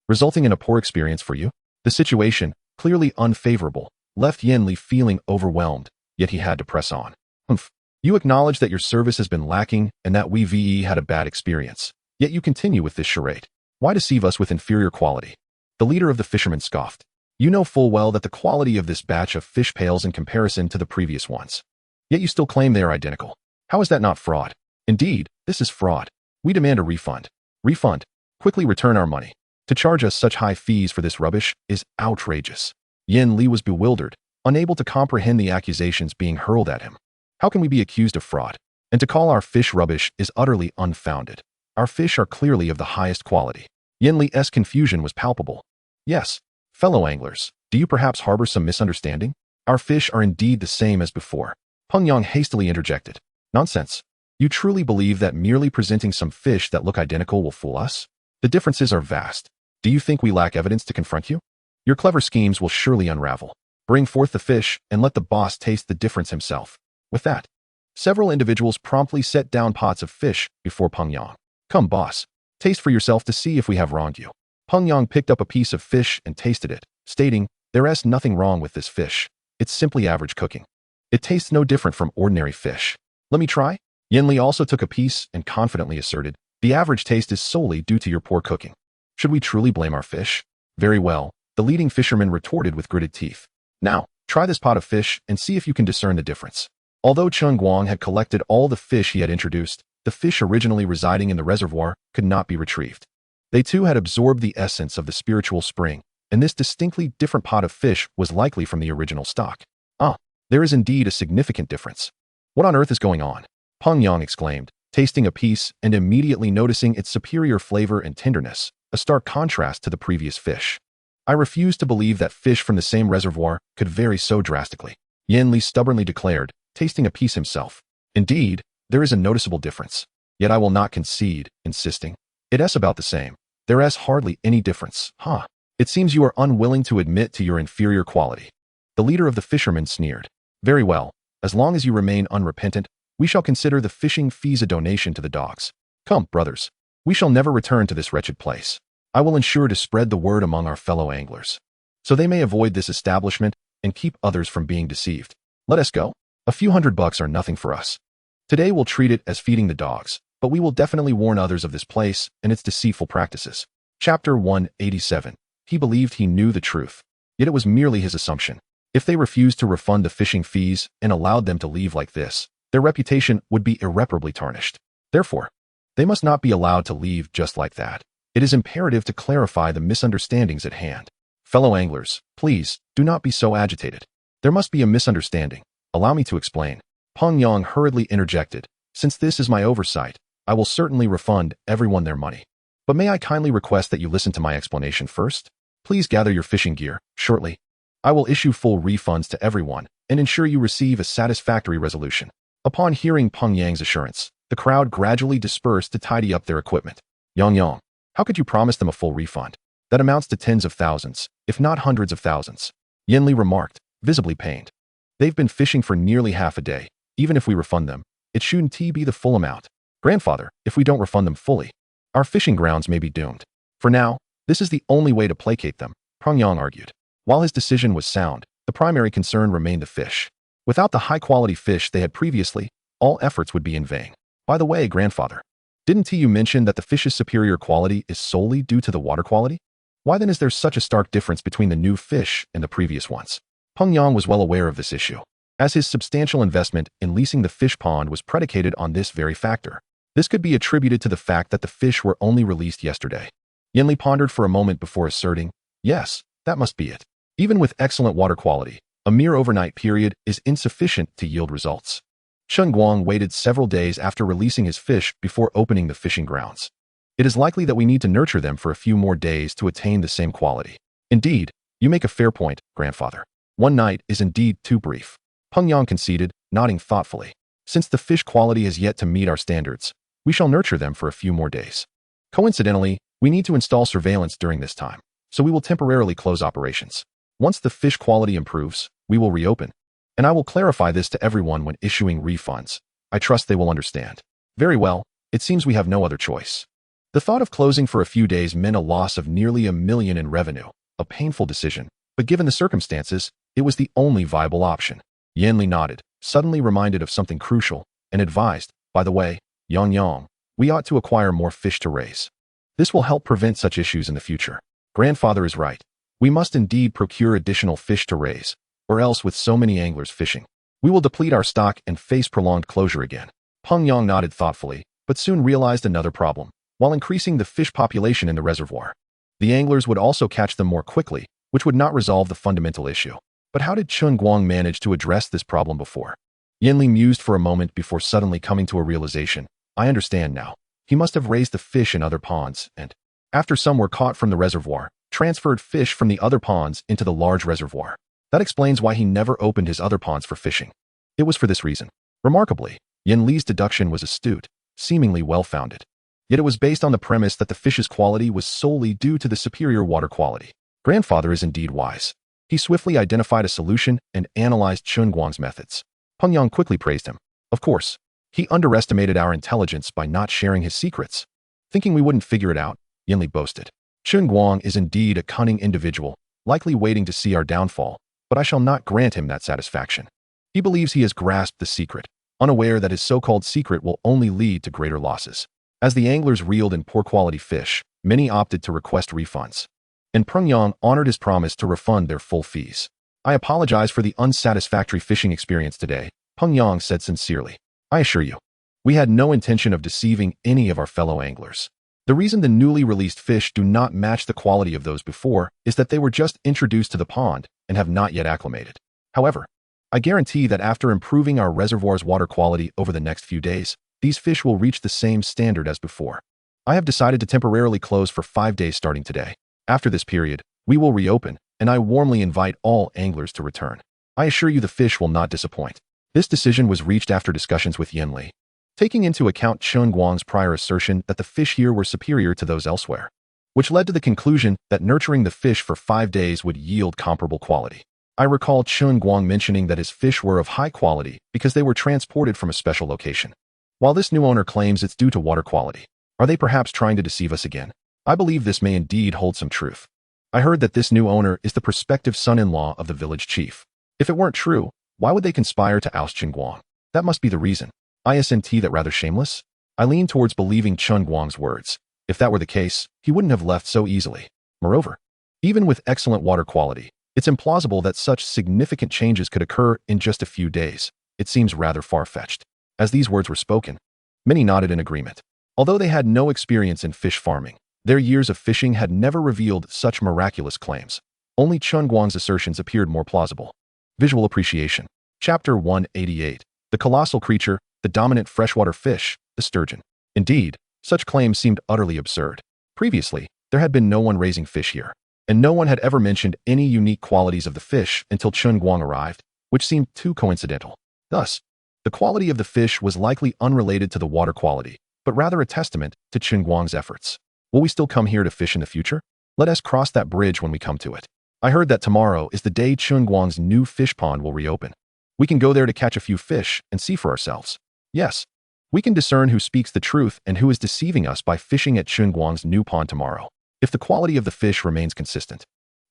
resulting in a poor experience for you? The situation, clearly unfavorable, left Yin Li feeling overwhelmed, yet he had to press on. You acknowledge that your service has been lacking and that we had a bad experience, yet you continue with this charade. Why deceive us with inferior quality? The leader of the fishermen scoffed. You know full well that the quality of this batch of fish pales in comparison to the previous ones. Yet you still claim they are identical. How is that not fraud? Indeed, this is fraud. We demand a refund. Refund. Quickly return our money. To charge us such high fees for this rubbish is outrageous. Yin Li was bewildered, unable to comprehend the accusations being hurled at him. How can we be accused of fraud? And to call our fish rubbish is utterly unfounded. Our fish are clearly of the highest quality. Yin Li's confusion was palpable. Yes, fellow anglers, do you perhaps harbor some misunderstanding? Our fish are indeed the same as before. Peng Yang hastily interjected. Nonsense. You truly believe that merely presenting some fish that look identical will fool us? The differences are vast. Do you think we lack evidence to confront you? Your clever schemes will surely unravel. Bring forth the fish and let the boss taste the difference himself. With that, several individuals promptly set down pots of fish before Peng Yang. Come, boss. Taste for yourself to see if we have wronged you. Peng Yang picked up a piece of fish and tasted it, stating, There's nothing wrong with this fish. It's simply average cooking. It tastes no different from ordinary fish. Let me try? Yin Li also took a piece and confidently asserted, The average taste is solely due to your poor cooking. Should we truly blame our fish? Very well, the leading fisherman retorted with gritted teeth. Now, try this pot of fish and see if you can discern the difference. Although Chen Guang had collected all the fish he had introduced, the fish originally residing in the reservoir could not be retrieved. They too had absorbed the essence of the spiritual spring, and this distinctly different pot of fish was likely from the original stock. There is indeed a significant difference. What on earth is going on? Peng Yang exclaimed, tasting a piece and immediately noticing its superior flavor and tenderness, a stark contrast to the previous fish. I refuse to believe that fish from the same reservoir could vary so drastically, Yin Li stubbornly declared, tasting a piece himself. Indeed, there is a noticeable difference. Yet I will not concede, insisting. It's about the same. There is hardly any difference. It seems you are unwilling to admit to your inferior quality. The leader of the fishermen sneered. Very well, as long as you remain unrepentant, we shall consider the fishing fees a donation to the dogs. Come, brothers. We shall never return to this wretched place. I will ensure to spread the word among our fellow anglers, so they may avoid this establishment and keep others from being deceived. Let us go. A few $100 are nothing for us. Today we'll treat it as feeding the dogs, but we will definitely warn others of this place and its deceitful practices. Chapter 187. He believed he knew the truth, yet it was merely his assumption. If they refused to refund the fishing fees and allowed them to leave like this, their reputation would be irreparably tarnished. Therefore, they must not be allowed to leave just like that. It is imperative to clarify the misunderstandings at hand. Fellow anglers, please, do not be so agitated. There must be a misunderstanding. Allow me to explain. Peng Yang hurriedly interjected. Since this is my oversight, I will certainly refund everyone their money. But may I kindly request that you listen to my explanation first? Please gather your fishing gear, shortly. I will issue full refunds to everyone and ensure you receive a satisfactory resolution. Upon hearing Peng Yang's assurance, the crowd gradually dispersed to tidy up their equipment. Yang, how could you promise them a full refund? That amounts to tens of thousands, if not hundreds of thousands. Yin Li remarked, visibly pained. They've been fishing for nearly half a day. Even if we refund them, it shouldn't be the full amount. Grandfather, if we don't refund them fully, our fishing grounds may be doomed. For now, this is the only way to placate them, Peng Yang argued. While his decision was sound, the primary concern remained the fish. Without the high-quality fish they had previously, all efforts would be in vain. By the way, grandfather, didn't you mention that the fish's superior quality is solely due to the water quality? Why then is there such a stark difference between the new fish and the previous ones? Peng Yang was well aware of this issue, as his substantial investment in leasing the fish pond was predicated on this very factor. This could be attributed to the fact that the fish were only released yesterday. Yanli pondered for a moment before asserting, yes, that must be it. Even with excellent water quality, a mere overnight period is insufficient to yield results. Chen Guang waited several days after releasing his fish before opening the fishing grounds. It is likely that we need to nurture them for a few more days to attain the same quality. Indeed, you make a fair point, grandfather. One night is indeed too brief. Peng Yang conceded, nodding thoughtfully. Since the fish quality has yet to meet our standards, we shall nurture them for a few more days. Coincidentally, we need to install surveillance during this time, so we will temporarily close operations. Once the fish quality improves, we will reopen. And I will clarify this to everyone when issuing refunds. I trust they will understand. Very well, it seems we have no other choice. The thought of closing for a few days meant a loss of nearly $1 million in revenue, a painful decision, but given the circumstances, it was the only viable option. Yanli nodded, suddenly reminded of something crucial, and advised, by the way, Yang, we ought to acquire more fish to raise. This will help prevent such issues in the future. Grandfather is right. We must indeed procure additional fish to raise, or else with so many anglers fishing, we will deplete our stock and face prolonged closure again. Peng Yang nodded thoughtfully, but soon realized another problem. While increasing the fish population in the reservoir, the anglers would also catch them more quickly, which would not resolve the fundamental issue. But how did Chen Guang manage to address this problem before? Yanli mused for a moment before suddenly coming to a realization. I understand now. He must have raised the fish in other ponds and, after some were caught from the reservoir, transferred fish from the other ponds into the large reservoir. That explains why he never opened his other ponds for fishing. It was for this reason. Remarkably, Yanli's deduction was astute, seemingly well-founded. Yet it was based on the premise that the fish's quality was solely due to the superior water quality. Grandfather is indeed wise. He swiftly identified a solution and analyzed Chen Guang's methods. Peng Yang quickly praised him. Of course, he underestimated our intelligence by not sharing his secrets. Thinking we wouldn't figure it out, Yanli boasted. Chen Guang is indeed a cunning individual, likely waiting to see our downfall, but I shall not grant him that satisfaction. He believes he has grasped the secret, unaware that his so-called secret will only lead to greater losses. As the anglers reeled in poor-quality fish, many opted to request refunds. And Peng Yang honored his promise to refund their full fees. I apologize for the unsatisfactory fishing experience today, Peng Yang said sincerely. I assure you, we had no intention of deceiving any of our fellow anglers. The reason the newly released fish do not match the quality of those before is that they were just introduced to the pond and have not yet acclimated. However, I guarantee that after improving our reservoir's water quality over the next few days, these fish will reach the same standard as before. I have decided to temporarily close for 5 days starting today. After this period, we will reopen, and I warmly invite all anglers to return. I assure you the fish will not disappoint. This decision was reached after discussions with Yanli, taking into account Chen Guang's prior assertion that the fish here were superior to those elsewhere, which led to the conclusion that nurturing the fish for 5 days would yield comparable quality. I recall Chen Guang mentioning that his fish were of high quality because they were transported from a special location. While this new owner claims it's due to water quality, are they perhaps trying to deceive us again? I believe this may indeed hold some truth. I heard that this new owner is the prospective son-in-law of the village chief. If it weren't true, why would they conspire to oust Chen Guang? That must be the reason. Isn't that rather shameless? I lean towards believing Chen Guang's words. If that were the case, he wouldn't have left so easily. Moreover, even with excellent water quality, it's implausible that such significant changes could occur in just a few days. It seems rather far-fetched. As these words were spoken, many nodded in agreement. Although they had no experience in fish farming, their years of fishing had never revealed such miraculous claims. Only Chen Guang's assertions appeared more plausible. Visual appreciation. Chapter 188. The colossal creature, the dominant freshwater fish, the sturgeon. Indeed, such claims seemed utterly absurd. Previously, there had been no one raising fish here, and no one had ever mentioned any unique qualities of the fish until Chen Guang arrived, which seemed too coincidental. Thus, the quality of the fish was likely unrelated to the water quality, but rather a testament to Chen Guang's efforts. Will we still come here to fish in the future? Let us cross that bridge when we come to it. I heard that tomorrow is the day Chen Guang's new fish pond will reopen. We can go there to catch a few fish and see for ourselves. Yes, we can discern who speaks the truth and who is deceiving us by fishing at Chen Guang's new pond tomorrow. If the quality of the fish remains consistent,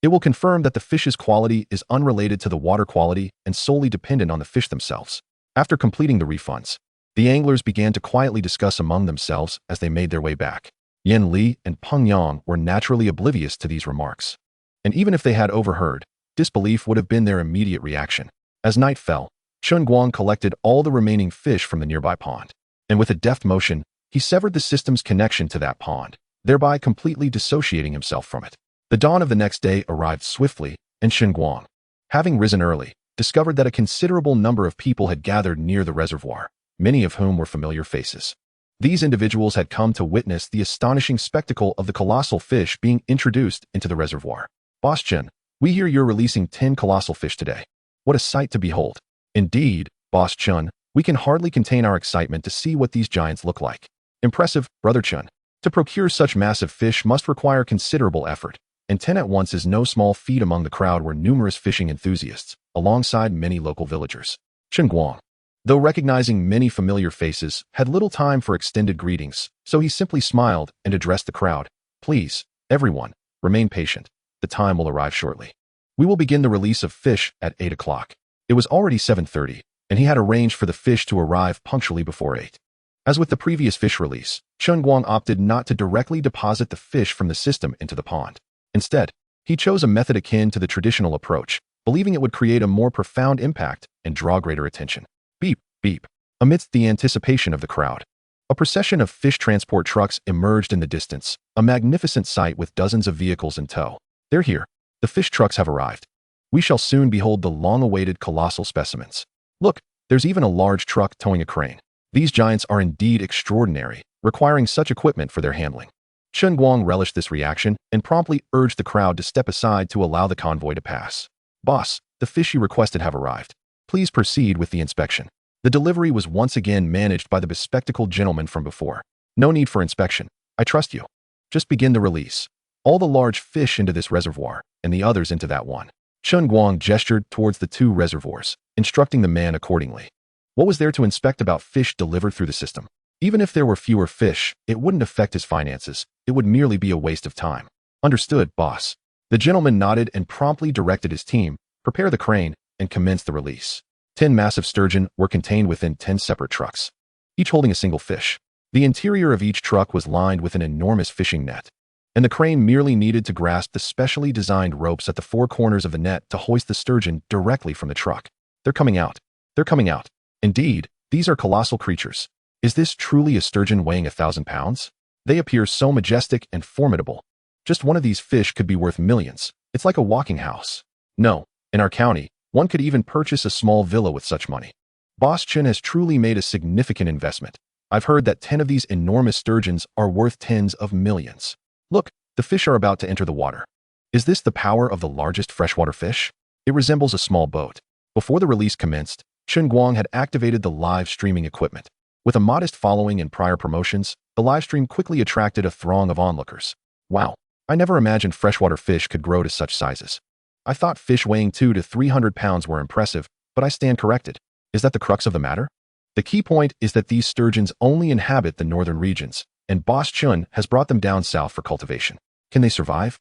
it will confirm that the fish's quality is unrelated to the water quality and solely dependent on the fish themselves. After completing the refunds, the anglers began to quietly discuss among themselves as they made their way back. Yanli and Peng Yang were naturally oblivious to these remarks. And even if they had overheard, disbelief would have been their immediate reaction. As night fell, Chen Guang collected all the remaining fish from the nearby pond, and with a deft motion, He severed the system's connection to that pond, thereby completely dissociating himself from it. The dawn of the next day arrived swiftly, and Chen Guang, having risen early, discovered that a considerable number of people had gathered near the reservoir, many of whom were familiar faces. These individuals had come to witness the astonishing spectacle of the colossal fish being introduced into the reservoir. Boss Chen, we hear you're releasing 10 colossal fish today. What a sight to behold. Indeed, Boss Chen, we can hardly contain our excitement to see what these giants look like. Impressive, Brother Chen. To procure such massive fish must require considerable effort, and 10 at once is no small feat. Among the crowd were numerous fishing enthusiasts, alongside many local villagers. Chen Guang, though recognizing many familiar faces, had little time for extended greetings, so he simply smiled and addressed the crowd. Please, everyone, remain patient. The time will arrive shortly. We will begin the release of fish at 8 o'clock. It was already 7:30, and he had arranged for the fish to arrive punctually before 8. As with the previous fish release, Chen Guang opted not to directly deposit the fish from the system into the pond. Instead, he chose a method akin to the traditional approach, believing it would create a more profound impact and draw greater attention. Beep, beep. Amidst the anticipation of the crowd, a procession of fish transport trucks emerged in the distance, a magnificent sight with dozens of vehicles in tow. They're here. The fish trucks have arrived. We shall soon behold the long-awaited colossal specimens. Look, there's even a large truck towing a crane. These giants are indeed extraordinary, requiring such equipment for their handling. Chen Guang relished this reaction and promptly urged the crowd to step aside to allow the convoy to pass. Boss, the fish you requested have arrived. Please proceed with the inspection. The delivery was once again managed by the bespectacled gentleman from before. No need for inspection. I trust you. Just begin the release. All the large fish into this reservoir, and the others into that one. Chen Guang gestured towards the 2 reservoirs, instructing the man accordingly. What was there to inspect about fish delivered through the system? Even if there were fewer fish, it wouldn't affect his finances. It would merely be a waste of time. Understood, boss. The gentleman nodded and promptly directed his team, prepare the crane, and commence the release. 10 massive sturgeon were contained within 10 separate trucks, each holding a single fish. The interior of each truck was lined with an enormous fishing net, and the crane merely needed to grasp the specially designed ropes at the 4 corners of the net to hoist the sturgeon directly from the truck. They're coming out. They're coming out. Indeed, these are colossal creatures. Is this truly a sturgeon weighing 1,000 pounds? They appear so majestic and formidable. Just one of these fish could be worth millions. It's like a walking house. No, in our county, one could even purchase a small villa with such money. Boss Chen has truly made a significant investment. I've heard that 10 of these enormous sturgeons are worth tens of millions. Look, the fish are about to enter the water. Is this the power of the largest freshwater fish? It resembles a small boat. Before the release commenced, Chen Guang had activated the live streaming equipment. With a modest following and prior promotions, the live stream quickly attracted a throng of onlookers. Wow, I never imagined freshwater fish could grow to such sizes. I thought fish weighing 200 to 300 pounds were impressive, but I stand corrected. Is that the crux of the matter? The key point is that these sturgeons only inhabit the northern regions, and Boss Chen has brought them down south for cultivation. Can they survive?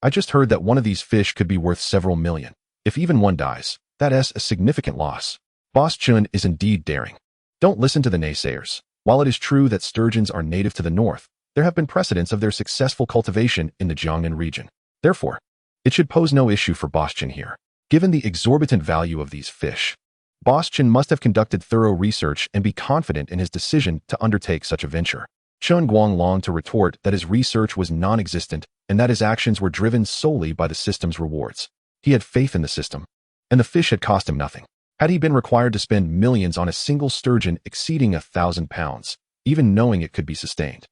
I just heard that one of these fish could be worth several million. If even one dies, that is a significant loss. Boss Chen is indeed daring. Don't listen to the naysayers. While it is true that sturgeons are native to the north, there have been precedents of their successful cultivation in the Jiangnan region. Therefore, it should pose no issue for Boss Chen here. Given the exorbitant value of these fish, Boss Chen must have conducted thorough research and be confident in his decision to undertake such a venture. Chen Guang longed to retort that his research was non-existent and that his actions were driven solely by the system's rewards. He had faith in the system, and the fish had cost him nothing. Had he been required to spend millions on a single sturgeon exceeding 1,000 pounds, even knowing it could be sustained,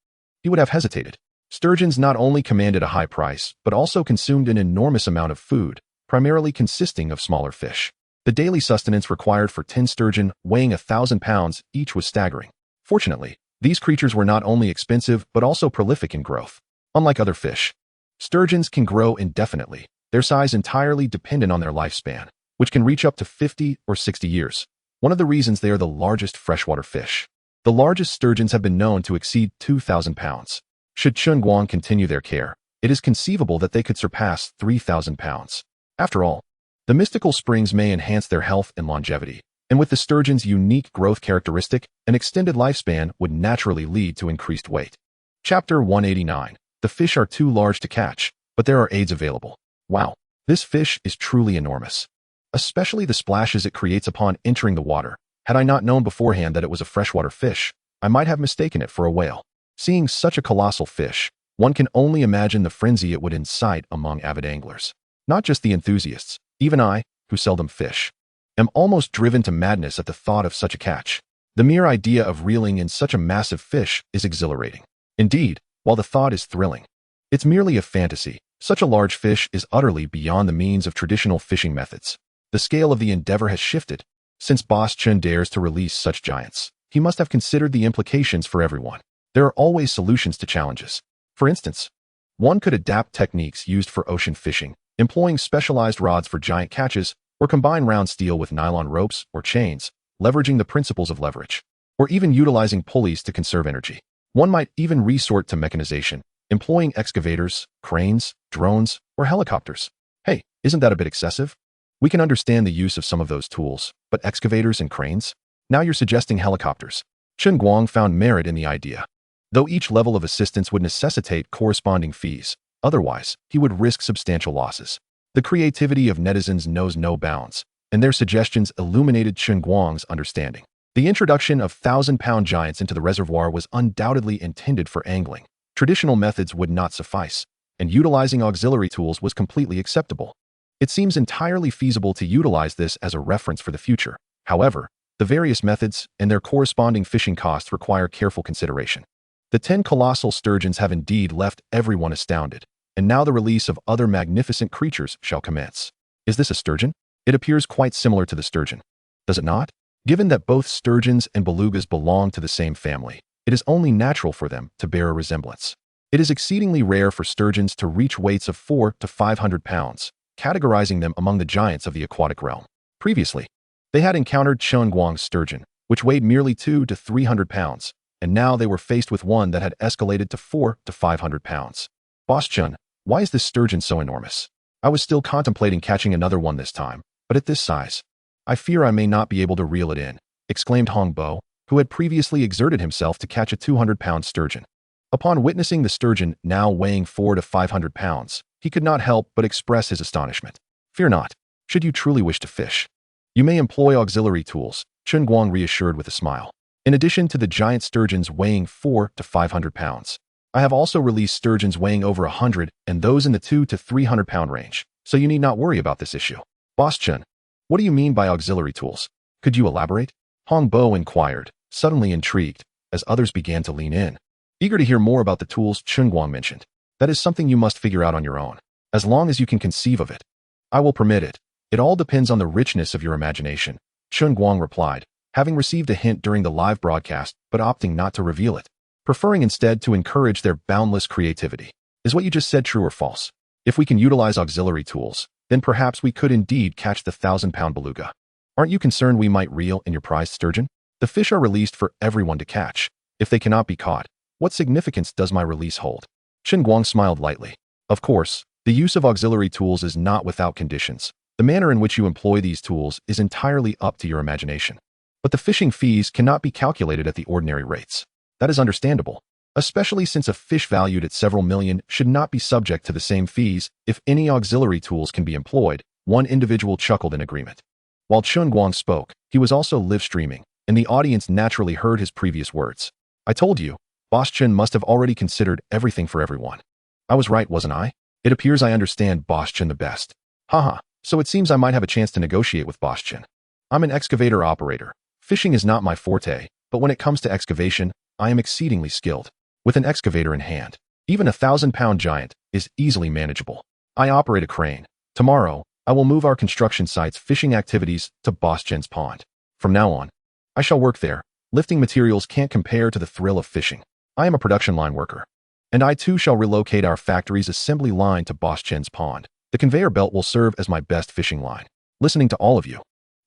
he would have hesitated. Sturgeons not only commanded a high price, but also consumed an enormous amount of food, primarily consisting of smaller fish. The daily sustenance required for 10 sturgeon weighing 1,000 pounds each was staggering. Fortunately, these creatures were not only expensive but also prolific in growth. Unlike other fish, sturgeons can grow indefinitely, their size entirely dependent on their lifespan, which can reach up to 50 or 60 years. One of the reasons they are the largest freshwater fish. The largest sturgeons have been known to exceed 2,000 pounds. Should Chen Guang continue their care, it is conceivable that they could surpass 3,000 pounds. After all, the mystical springs may enhance their health and longevity, and with the sturgeon's unique growth characteristic, an extended lifespan would naturally lead to increased weight. Chapter 189. The fish are too large to catch, but there are aids available. Wow, this fish is truly enormous. Especially the splashes it creates upon entering the water. Had I not known beforehand that it was a freshwater fish, I might have mistaken it for a whale. Seeing such a colossal fish, one can only imagine the frenzy it would incite among avid anglers. Not just the enthusiasts, even I, who seldom fish, am almost driven to madness at the thought of such a catch. The mere idea of reeling in such a massive fish is exhilarating. Indeed, while the thought is thrilling, it's merely a fantasy. Such a large fish is utterly beyond the means of traditional fishing methods. The scale of the endeavor has shifted. Since Boss Chen dares to release such giants, he must have considered the implications for everyone. There are always solutions to challenges. For instance, one could adapt techniques used for ocean fishing, employing specialized rods for giant catches, or combine round steel with nylon ropes or chains, leveraging the principles of leverage, or even utilizing pulleys to conserve energy. One might even resort to mechanization, employing excavators, cranes, drones, or helicopters. Hey, isn't that a bit excessive? We can understand the use of some of those tools, but excavators and cranes? Now you're suggesting helicopters. Chen Guang found merit in the idea. Though each level of assistance would necessitate corresponding fees, otherwise, he would risk substantial losses. The creativity of netizens knows no bounds, and their suggestions illuminated Chen Guang's understanding. The introduction of 1,000-pound giants into the reservoir was undoubtedly intended for angling. Traditional methods would not suffice, and utilizing auxiliary tools was completely acceptable. It seems entirely feasible to utilize this as a reference for the future. However, the various methods and their corresponding fishing costs require careful consideration. The 10 colossal sturgeons have indeed left everyone astounded, and now the release of other magnificent creatures shall commence. Is this a sturgeon? It appears quite similar to the sturgeon. Does it not? Given that both sturgeons and belugas belong to the same family, it is only natural for them to bear a resemblance. It is exceedingly rare for sturgeons to reach weights of 400 to 500 pounds, categorizing them among the giants of the aquatic realm. Previously, they had encountered Chen Guang's sturgeon, which weighed merely 200 to 300 pounds, and now they were faced with one that had escalated to 400 to 500 pounds. Boss Chen, why is this sturgeon so enormous? I was still contemplating catching another one this time, but at this size, I fear I may not be able to reel it in, exclaimed Hong Bo, who had previously exerted himself to catch a 200-pound sturgeon. Upon witnessing the sturgeon now weighing 400 to 500 pounds, he could not help but express his astonishment. Fear not, should you truly wish to fish. You may employ auxiliary tools, Chen Guang reassured with a smile. In addition to the giant sturgeons weighing 400 to 500 pounds, I have also released sturgeons weighing over 100 and those in the 200 to 300 pound range, so you need not worry about this issue. Boss Chen, what do you mean by auxiliary tools? Could you elaborate? Hong Bo inquired, suddenly intrigued, as others began to lean in, eager to hear more about the tools Chen Guang mentioned. That is something you must figure out on your own, as long as you can conceive of it. I will permit it. It all depends on the richness of your imagination, Chen Guang replied, having received a hint during the live broadcast but opting not to reveal it, preferring instead to encourage their boundless creativity. Is what you just said true or false? If we can utilize auxiliary tools, then perhaps we could indeed catch the 1,000-pound beluga. Aren't you concerned we might reel in your prized sturgeon? The fish are released for everyone to catch. If they cannot be caught, what significance does my release hold? Chen Guang smiled lightly. Of course, the use of auxiliary tools is not without conditions. The manner in which you employ these tools is entirely up to your imagination. But the fishing fees cannot be calculated at the ordinary rates. That is understandable, especially since a fish valued at several million should not be subject to the same fees if any auxiliary tools can be employed. One individual chuckled in agreement. While Chen Guang spoke, he was also live streaming, and the audience naturally heard his previous words. I told you, Boss Chen must have already considered everything for everyone. I was right, wasn't I? It appears I understand Boss Chen the best. Haha, so it seems I might have a chance to negotiate with Boss Chen. I'm an excavator operator. Fishing is not my forte, but when it comes to excavation, I am exceedingly skilled. With an excavator in hand, even a 1,000-pound giant is easily manageable. I operate a crane. Tomorrow, I will move our construction site's fishing activities to Boss Chen's pond. From now on, I shall work there. Lifting materials can't compare to the thrill of fishing. I am a production line worker. And I too shall relocate our factory's assembly line to Boss Chen's pond. The conveyor belt will serve as my best fishing line. Listening to all of you,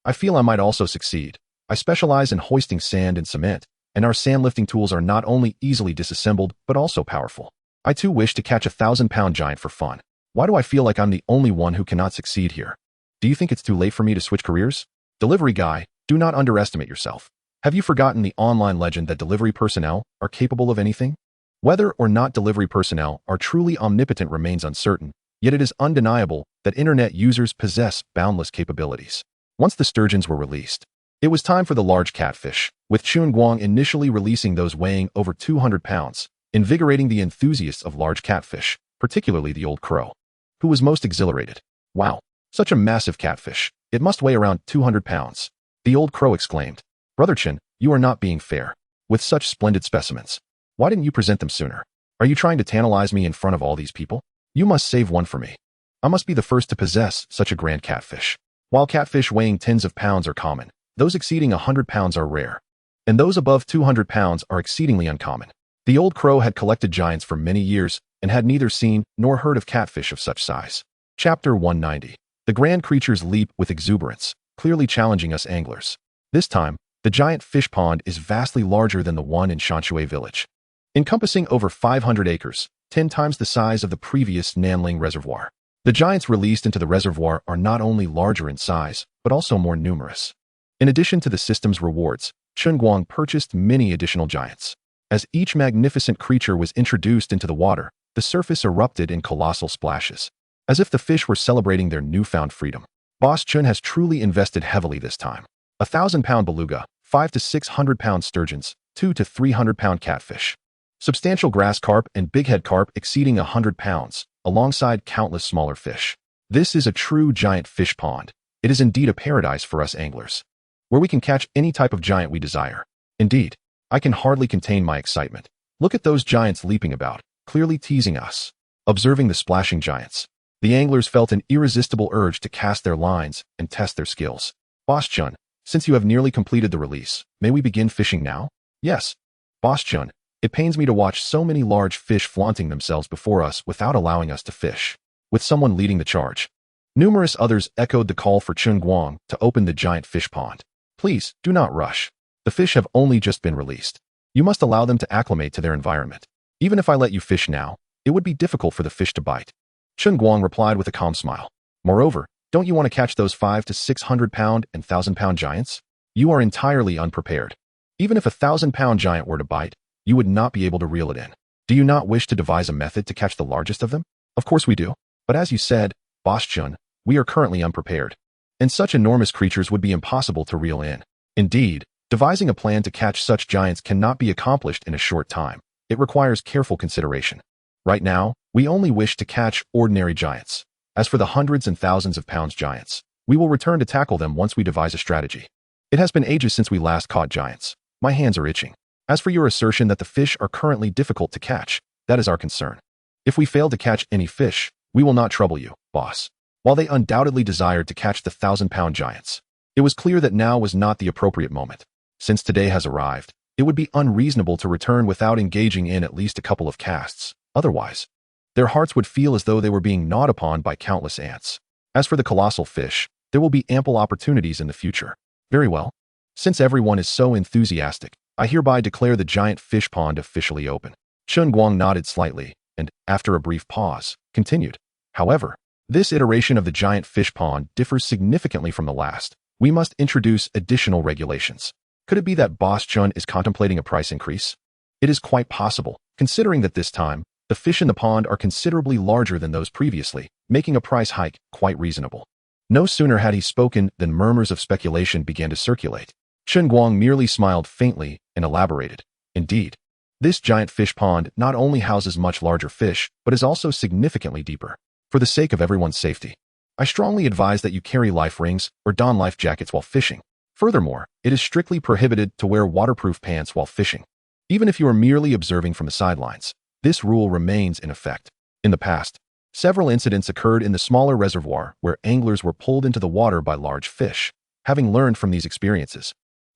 I feel I might also succeed. I specialize in hoisting sand and cement, and our sand lifting tools are not only easily disassembled, but also powerful. I too wish to catch a 1,000-pound giant for fun. Why do I feel like I'm the only one who cannot succeed here? Do you think it's too late for me to switch careers? Delivery guy, do not underestimate yourself. Have you forgotten the online legend that delivery personnel are capable of anything? Whether or not delivery personnel are truly omnipotent remains uncertain, yet it is undeniable that internet users possess boundless capabilities. Once the sturgeons were released, It was time for the large catfish, with Chen Guang initially releasing those weighing over 200 pounds, invigorating the enthusiasts of large catfish, particularly the old crow, who was most exhilarated. Wow, such a massive catfish. It must weigh around 200 pounds. The old crow exclaimed. Brother Chen, you are not being fair. With such splendid specimens, why didn't you present them sooner? Are you trying to tantalize me in front of all these people? You must save one for me. I must be the first to possess such a grand catfish. While catfish weighing tens of pounds are common, those exceeding 100 pounds are rare, and those above 200 pounds are exceedingly uncommon. The old crow had collected giants for many years and had neither seen nor heard of catfish of such size. Chapter 190. The grand creatures leap with exuberance, clearly challenging us anglers. This time, the giant fish pond is vastly larger than the one in Shanshui village, encompassing over 500 acres, 10 times the size of the previous Nanling reservoir. The giants released into the reservoir are not only larger in size, but also more numerous. In addition to the system's rewards, Chen Guang purchased many additional giants. As each magnificent creature was introduced into the water, the surface erupted in colossal splashes, as if the fish were celebrating their newfound freedom. Boss Chen has truly invested heavily this time. 1,000-pound beluga, 500 to 600-pound sturgeons, 200 to 300-pound catfish, substantial grass carp and bighead carp exceeding 100 pounds, alongside countless smaller fish. This is a true giant fish pond. It is indeed a paradise for us anglers, where we can catch any type of giant we desire. Indeed, I can hardly contain my excitement. Look at those giants leaping about, clearly teasing us. Observing the splashing giants, the anglers felt an irresistible urge to cast their lines and test their skills. Boss Chun, since you have nearly completed the release, may we begin fishing now? Yes. Boss Chun, it pains me to watch so many large fish flaunting themselves before us without allowing us to fish, with someone leading the charge. Numerous others echoed the call for Chen Guang to open the giant fish pond. Please, do not rush. The fish have only just been released. You must allow them to acclimate to their environment. Even if I let you fish now, it would be difficult for the fish to bite. Chen Guang replied with a calm smile. Moreover, don't you want to catch those 500 to 600-pound and 1,000-pound giants? You are entirely unprepared. Even if a 1,000-pound giant were to bite, you would not be able to reel it in. Do you not wish to devise a method to catch the largest of them? Of course we do. But as you said, Boss Chun, we are currently unprepared, and such enormous creatures would be impossible to reel in. Indeed, devising a plan to catch such giants cannot be accomplished in a short time. It requires careful consideration. Right now, we only wish to catch ordinary giants. As for the hundreds and thousands of pounds giants, we will return to tackle them once we devise a strategy. It has been ages since we last caught giants. My hands are itching. As for your assertion that the fish are currently difficult to catch, that is our concern. If we fail to catch any fish, we will not trouble you, boss. While they undoubtedly desired to catch the 1,000-pound giants, it was clear that now was not the appropriate moment. Since today has arrived, it would be unreasonable to return without engaging in at least a couple of casts. Otherwise, their hearts would feel as though they were being gnawed upon by countless ants. As for the colossal fish, there will be ample opportunities in the future. Very well. Since everyone is so enthusiastic, I hereby declare the giant fish pond officially open. Chen Guang nodded slightly, and, after a brief pause, continued. However, this iteration of the giant fish pond differs significantly from the last. We must introduce additional regulations. Could it be that Boss Chun is contemplating a price increase? It is quite possible, considering that this time, the fish in the pond are considerably larger than those previously, making a price hike quite reasonable. No sooner had he spoken than murmurs of speculation began to circulate. Chen Guang merely smiled faintly and elaborated. Indeed, this giant fish pond not only houses much larger fish, but is also significantly deeper. For the sake of everyone's safety, I strongly advise that you carry life rings or don life jackets while fishing. Furthermore, it is strictly prohibited to wear waterproof pants while fishing. Even if you are merely observing from the sidelines, this rule remains in effect. In the past, several incidents occurred in the smaller reservoir where anglers were pulled into the water by large fish. Having learned from these experiences,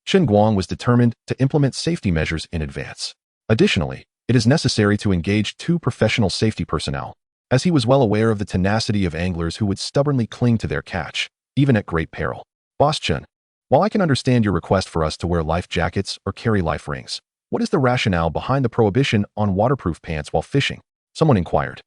Chen Guang was determined to implement safety measures in advance. Additionally, it is necessary to engage 2 professional safety personnel, as he was well aware of the tenacity of anglers who would stubbornly cling to their catch, even at great peril. Boss Chen, while I can understand your request for us to wear life jackets or carry life rings, what is the rationale behind the prohibition on waterproof pants while fishing? Someone inquired.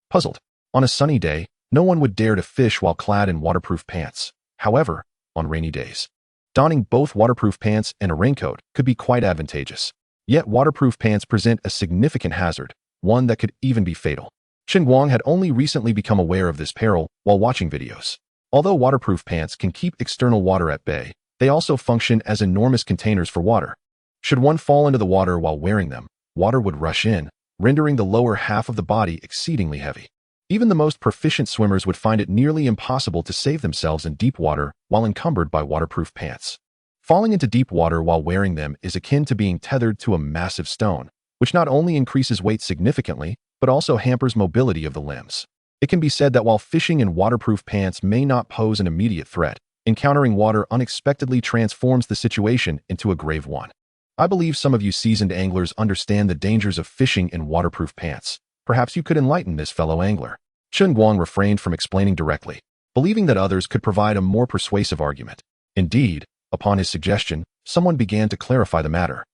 Puzzled. On a sunny day, no one would dare to fish while clad in waterproof pants. However, on rainy days, donning both waterproof pants and a raincoat could be quite advantageous. Yet waterproof pants present a significant hazard, one that could even be fatal. Chen Guang had only recently become aware of this peril while watching videos. Although waterproof pants can keep external water at bay, They also function as enormous containers for water. Should one fall into the water while wearing them, water would rush in, rendering the lower half of the body exceedingly heavy. Even the most proficient swimmers would find it nearly impossible to save themselves in deep water while encumbered by waterproof pants. Falling into deep water while wearing them is akin to being tethered to a massive stone, which not only increases weight significantly, but also hampers mobility of the limbs. It can be said that while fishing in waterproof pants may not pose an immediate threat, encountering water unexpectedly transforms the situation into a grave one. I believe some of you seasoned anglers understand the dangers of fishing in waterproof pants. Perhaps you could enlighten this fellow angler. Chen Guang refrained from explaining directly, believing that others could provide a more persuasive argument. Indeed, upon his suggestion, someone began to clarify the matter.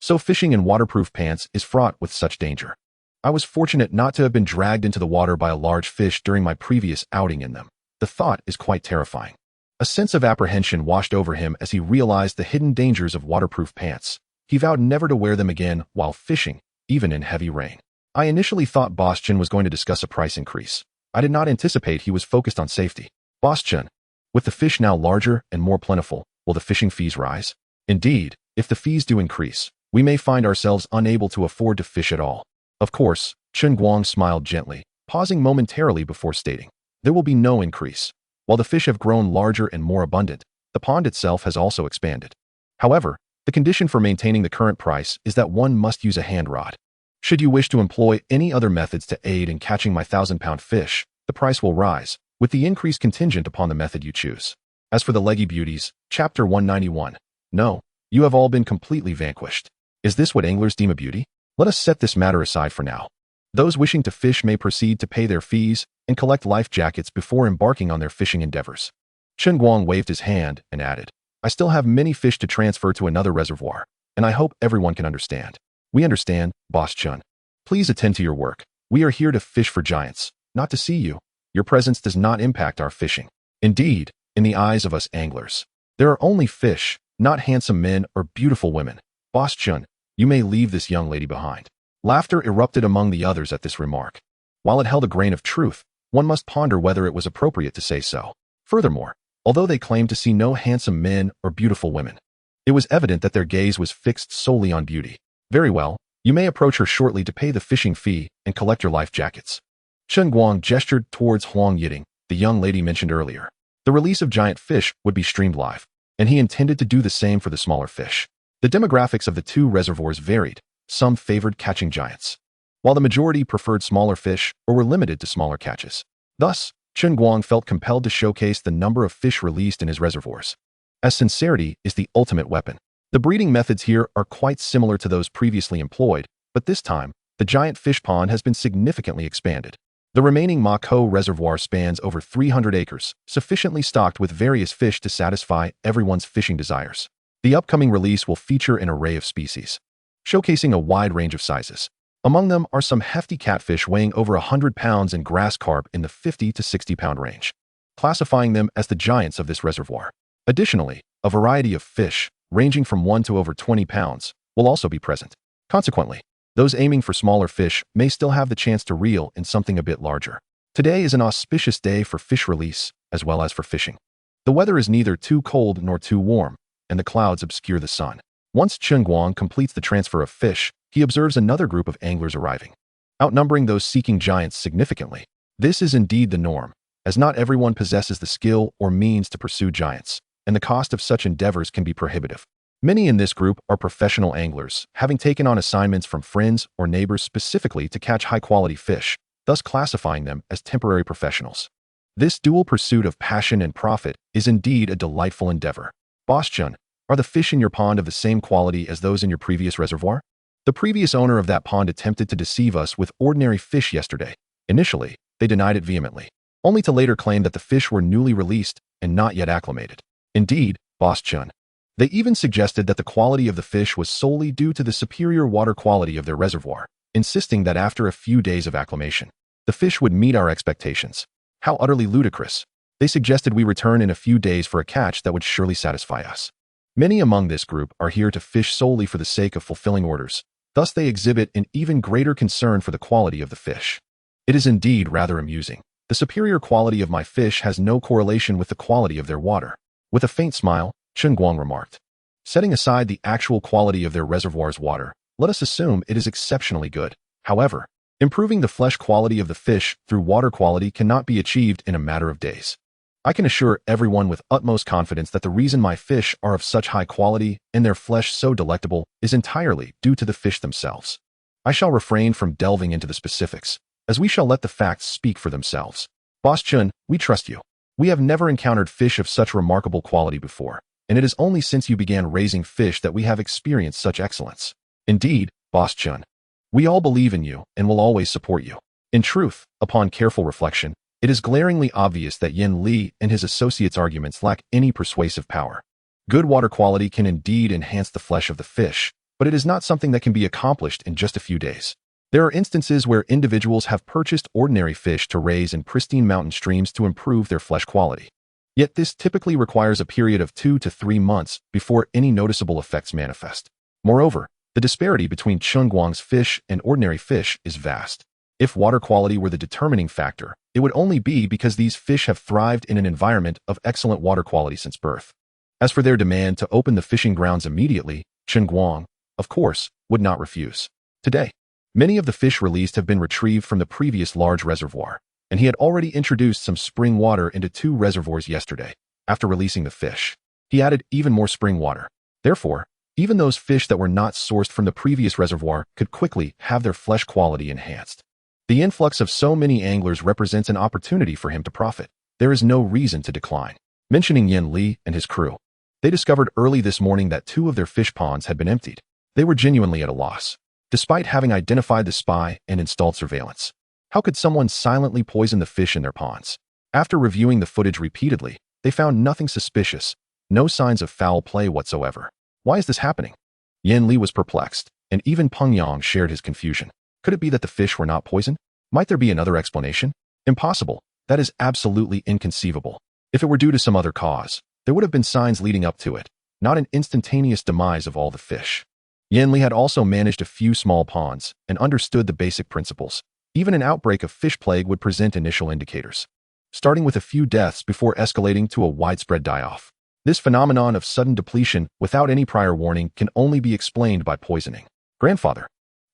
So fishing in waterproof pants is fraught with such danger. I was fortunate not to have been dragged into the water by a large fish during my previous outing in them. The thought is quite terrifying. A sense of apprehension washed over him as he realized the hidden dangers of waterproof pants. He vowed never to wear them again while fishing, even in heavy rain. I initially thought Boss Chen was going to discuss a price increase. I did not anticipate he was focused on safety. Boss Chen, with the fish now larger and more plentiful, will the fishing fees rise? Indeed, if the fees do increase, we may find ourselves unable to afford to fish at all. Of course, Chen Guang smiled gently, pausing momentarily before stating, there will be no increase. While the fish have grown larger and more abundant, the pond itself has also expanded. However, the condition for maintaining the current price is that one must use a hand rod. Should you wish to employ any other methods to aid in catching my 1,000-pound fish, the price will rise, with the increase contingent upon the method you choose. As for the leggy beauties, Chapter 191. No, you have all been completely vanquished. Is this what anglers deem a beauty? Let us set this matter aside for now. Those wishing to fish may proceed to pay their fees and collect life jackets before embarking on their fishing endeavors. Chen Guang waved his hand and added, I still have many fish to transfer to another reservoir, and I hope everyone can understand. We understand, Boss Chen. Please attend to your work. We are here to fish for giants, not to see you. Your presence does not impact our fishing. Indeed, in the eyes of us anglers, there are only fish, not handsome men or beautiful women. Boss Chen, you may leave this young lady behind. Laughter erupted among the others at this remark. While it held a grain of truth, one must ponder whether it was appropriate to say so. Furthermore, although they claimed to see no handsome men or beautiful women, it was evident that their gaze was fixed solely on beauty. Very well, you may approach her shortly to pay the fishing fee and collect your life jackets. Chen Guang gestured towards Huang Yiting, the young lady mentioned earlier. The release of giant fish would be streamed live, and he intended to do the same for the smaller fish. The demographics of the two reservoirs varied. Some favored catching giants, while the majority preferred smaller fish or were limited to smaller catches. Thus, Chen Guang felt compelled to showcase the number of fish released in his reservoirs. As sincerity is the ultimate weapon. The breeding methods here are quite similar to those previously employed, but this time, the giant fish pond has been significantly expanded. The remaining Mako reservoir spans over 300 acres, sufficiently stocked with various fish to satisfy everyone's fishing desires. The upcoming release will feature an array of species, showcasing a wide range of sizes. Among them are some hefty catfish weighing over 100 pounds and grass carp in the 50 to 60-pound range, classifying them as the giants of this reservoir. Additionally, a variety of fish, ranging from 1 to over 20 pounds, will also be present. Consequently, those aiming for smaller fish may still have the chance to reel in something a bit larger. Today is an auspicious day for fish release, as well as for fishing. The weather is neither too cold nor too warm, and the clouds obscure the sun. Once Chen Guang completes the transfer of fish, he observes another group of anglers arriving, outnumbering those seeking giants significantly. This is indeed the norm, as not everyone possesses the skill or means to pursue giants, and the cost of such endeavors can be prohibitive. Many in this group are professional anglers, having taken on assignments from friends or neighbors specifically to catch high-quality fish, thus classifying them as temporary professionals. This dual pursuit of passion and profit is indeed a delightful endeavor. Boss Chen, are the fish in your pond of the same quality as those in your previous reservoir? The previous owner of that pond attempted to deceive us with ordinary fish yesterday. Initially, they denied it vehemently, only to later claim that the fish were newly released and not yet acclimated. Indeed, Boss Chen, they even suggested that the quality of the fish was solely due to the superior water quality of their reservoir, insisting that after a few days of acclimation, the fish would meet our expectations. How utterly ludicrous. They suggested we return in a few days for a catch that would surely satisfy us. Many among this group are here to fish solely for the sake of fulfilling orders. Thus they exhibit an even greater concern for the quality of the fish. It is indeed rather amusing. The superior quality of my fish has no correlation with the quality of their water. With a faint smile, Chen Guang remarked. Setting aside the actual quality of their reservoir's water, let us assume it is exceptionally good. However, improving the flesh quality of the fish through water quality cannot be achieved in a matter of days. I can assure everyone with utmost confidence that the reason my fish are of such high quality and their flesh so delectable is entirely due to the fish themselves. I shall refrain from delving into the specifics, as we shall let the facts speak for themselves. Boss Chen, we trust you. We have never encountered fish of such remarkable quality before, and it is only since you began raising fish that we have experienced such excellence. Indeed, Boss Chen, we all believe in you and will always support you. In truth, upon careful reflection, it is glaringly obvious that Yin Li and his associates' arguments lack any persuasive power. Good water quality can indeed enhance the flesh of the fish, but it is not something that can be accomplished in just a few days. There are instances where individuals have purchased ordinary fish to raise in pristine mountain streams to improve their flesh quality. Yet this typically requires a period of 2 to 3 months before any noticeable effects manifest. Moreover, the disparity between Chen Guang's fish and ordinary fish is vast. If water quality were the determining factor, it would only be because these fish have thrived in an environment of excellent water quality since birth. As for their demand to open the fishing grounds immediately, Chen Guang, of course, would not refuse. Today, many of the fish released have been retrieved from the previous large reservoir, and he had already introduced some spring water into 2 reservoirs yesterday. After releasing the fish, he added even more spring water. Therefore, even those fish that were not sourced from the previous reservoir could quickly have their flesh quality enhanced. The influx of so many anglers represents an opportunity for him to profit. There is no reason to decline. Mentioning Yin Li and his crew, they discovered early this morning that 2 of their fish ponds had been emptied. They were genuinely at a loss, despite having identified the spy and installed surveillance. How could someone silently poison the fish in their ponds? After reviewing the footage repeatedly, they found nothing suspicious, no signs of foul play whatsoever. Why is this happening? Yin Li was perplexed, and even Peng Yang shared his confusion. Could it be that the fish were not poisoned? Might there be another explanation? Impossible. That is absolutely inconceivable. If it were due to some other cause, there would have been signs leading up to it, not an instantaneous demise of all the fish. Yin Li had also managed a few small ponds and understood the basic principles. Even an outbreak of fish plague would present initial indicators, starting with a few deaths before escalating to a widespread die-off. This phenomenon of sudden depletion without any prior warning can only be explained by poisoning. Grandfather,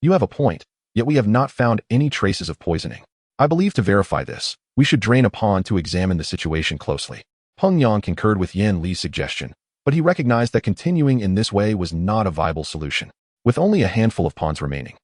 you have a point, yet we have not found any traces of poisoning. I believe to verify this, we should drain a pond to examine the situation closely. Peng Yang concurred with Yin Li's suggestion, but he recognized that continuing in this way was not a viable solution. With only a handful of ponds remaining,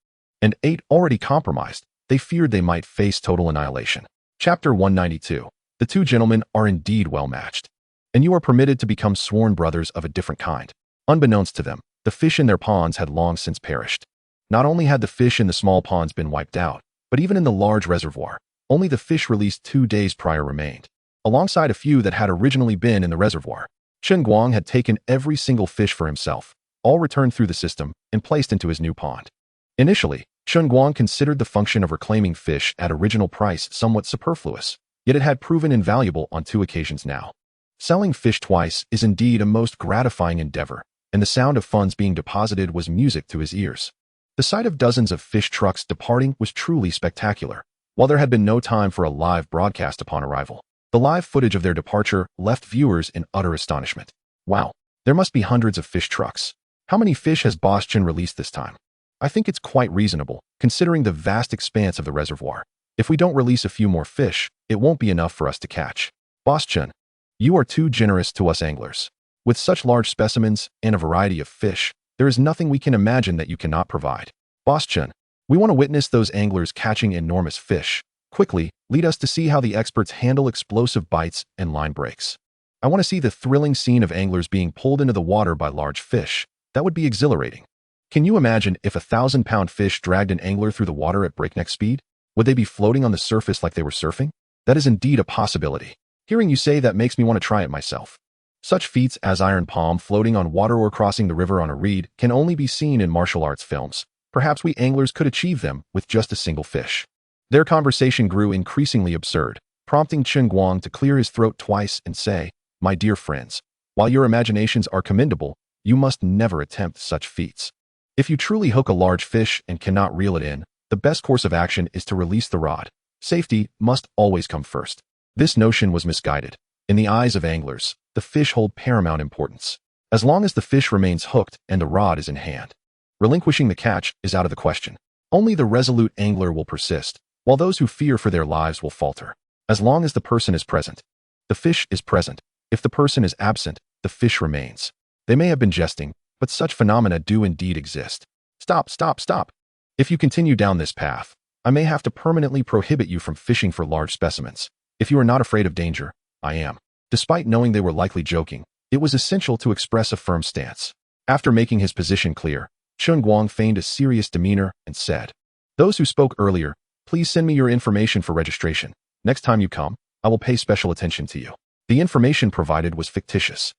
and 8 already compromised, they feared they might face total annihilation. Chapter 192. The 2 gentlemen are indeed well matched, and you are permitted to become sworn brothers of a different kind. Unbeknownst to them, the fish in their ponds had long since perished. Not only had the fish in the small ponds been wiped out, but even in the large reservoir, only the fish released 2 days prior remained, alongside a few that had originally been in the reservoir. Chen Guang had taken every single fish for himself, all returned through the system, and placed into his new pond. Initially, Chen Guang considered the function of reclaiming fish at original price somewhat superfluous, yet it had proven invaluable on 2 occasions now. Selling fish twice is indeed a most gratifying endeavor, and the sound of funds being deposited was music to his ears. The sight of dozens of fish trucks departing was truly spectacular. While there had been no time for a live broadcast upon arrival, the live footage of their departure left viewers in utter astonishment. Wow, there must be hundreds of fish trucks. How many fish has Boss Chen released this time? I think it's quite reasonable, considering the vast expanse of the reservoir. If we don't release a few more fish, it won't be enough for us to catch. Boss Chen, you are too generous to us anglers. With such large specimens and a variety of fish, there is nothing we can imagine that you cannot provide. Boss Chen, we want to witness those anglers catching enormous fish. Quickly, lead us to see how the experts handle explosive bites and line breaks. I want to see the thrilling scene of anglers being pulled into the water by large fish. That would be exhilarating. Can you imagine if 1,000-pound fish dragged an angler through the water at breakneck speed? Would they be floating on the surface like they were surfing? That is indeed a possibility. Hearing you say that makes me want to try it myself. Such feats as iron palm floating on water or crossing the river on a reed can only be seen in martial arts films. Perhaps we anglers could achieve them with just a single fish. Their conversation grew increasingly absurd, prompting Chen Guang to clear his throat twice and say, "My dear friends, while your imaginations are commendable, you must never attempt such feats. If you truly hook a large fish and cannot reel it in, the best course of action is to release the rod. Safety must always come first." This notion was misguided. In the eyes of anglers, the fish hold paramount importance. as long as the fish remains hooked and the rod is in hand. Relinquishing the catch is out of the question. Only the resolute angler will persist, while those who fear for their lives will falter. As long as the person is present, the fish is present. If the person is absent, the fish remains. They may have been jesting, but such phenomena do indeed exist. Stop, stop, stop. If you continue down this path, I may have to permanently prohibit you from fishing for large specimens. If you are not afraid of danger, I am. Despite knowing they were likely joking, it was essential to express a firm stance. After making his position clear, Chen Guang feigned a serious demeanor and said, "Those who spoke earlier, please send me your information for registration. Next time you come, I will pay special attention to you." The information provided was fictitious.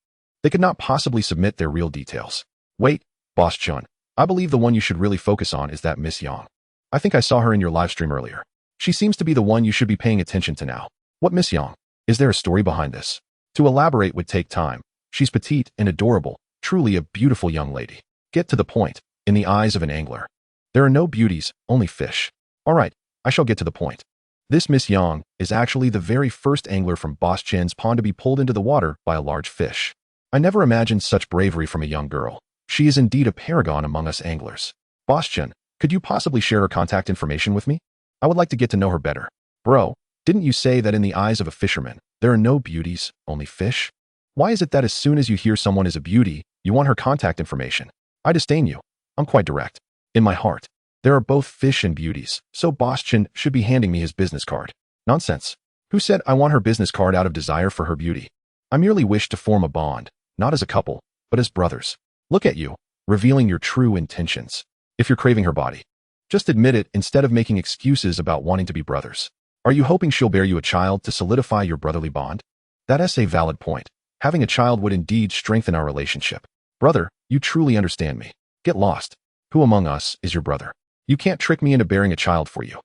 They could not possibly submit their real details. Wait, Boss Chen, I believe the one you should really focus on is that Miss Yang. I think I saw her in your live stream earlier. She seems to be the one you should be paying attention to now. What Miss Yang? Is there a story behind this? To elaborate would take time. She's petite and adorable, truly a beautiful young lady. Get to the point, in the eyes of an angler. There are no beauties, only fish. All right, I shall get to the point. This Miss Yang is actually the very first angler from Boss Chen's pond to be pulled into the water by a large fish. I never imagined such bravery from a young girl. She is indeed a paragon among us anglers. Boss Chen, could you possibly share her contact information with me? I would like to get to know her better. Bro, didn't you say that in the eyes of a fisherman, there are no beauties, only fish? Why is it that as soon as you hear someone is a beauty, you want her contact information? I disdain you. I'm quite direct. In my heart, there are both fish and beauties, so Boss Chen should be handing me his business card. Nonsense. Who said I want her business card out of desire for her beauty? I merely wish to form a bond, not as a couple, but as brothers. Look at you, revealing your true intentions. If you're craving her body, just admit it instead of making excuses about wanting to be brothers. Are you hoping she'll bear you a child to solidify your brotherly bond? That's a valid point. Having a child would indeed strengthen our relationship. Brother, you truly understand me. Get lost. Who among us is your brother? You can't trick me into bearing a child for you.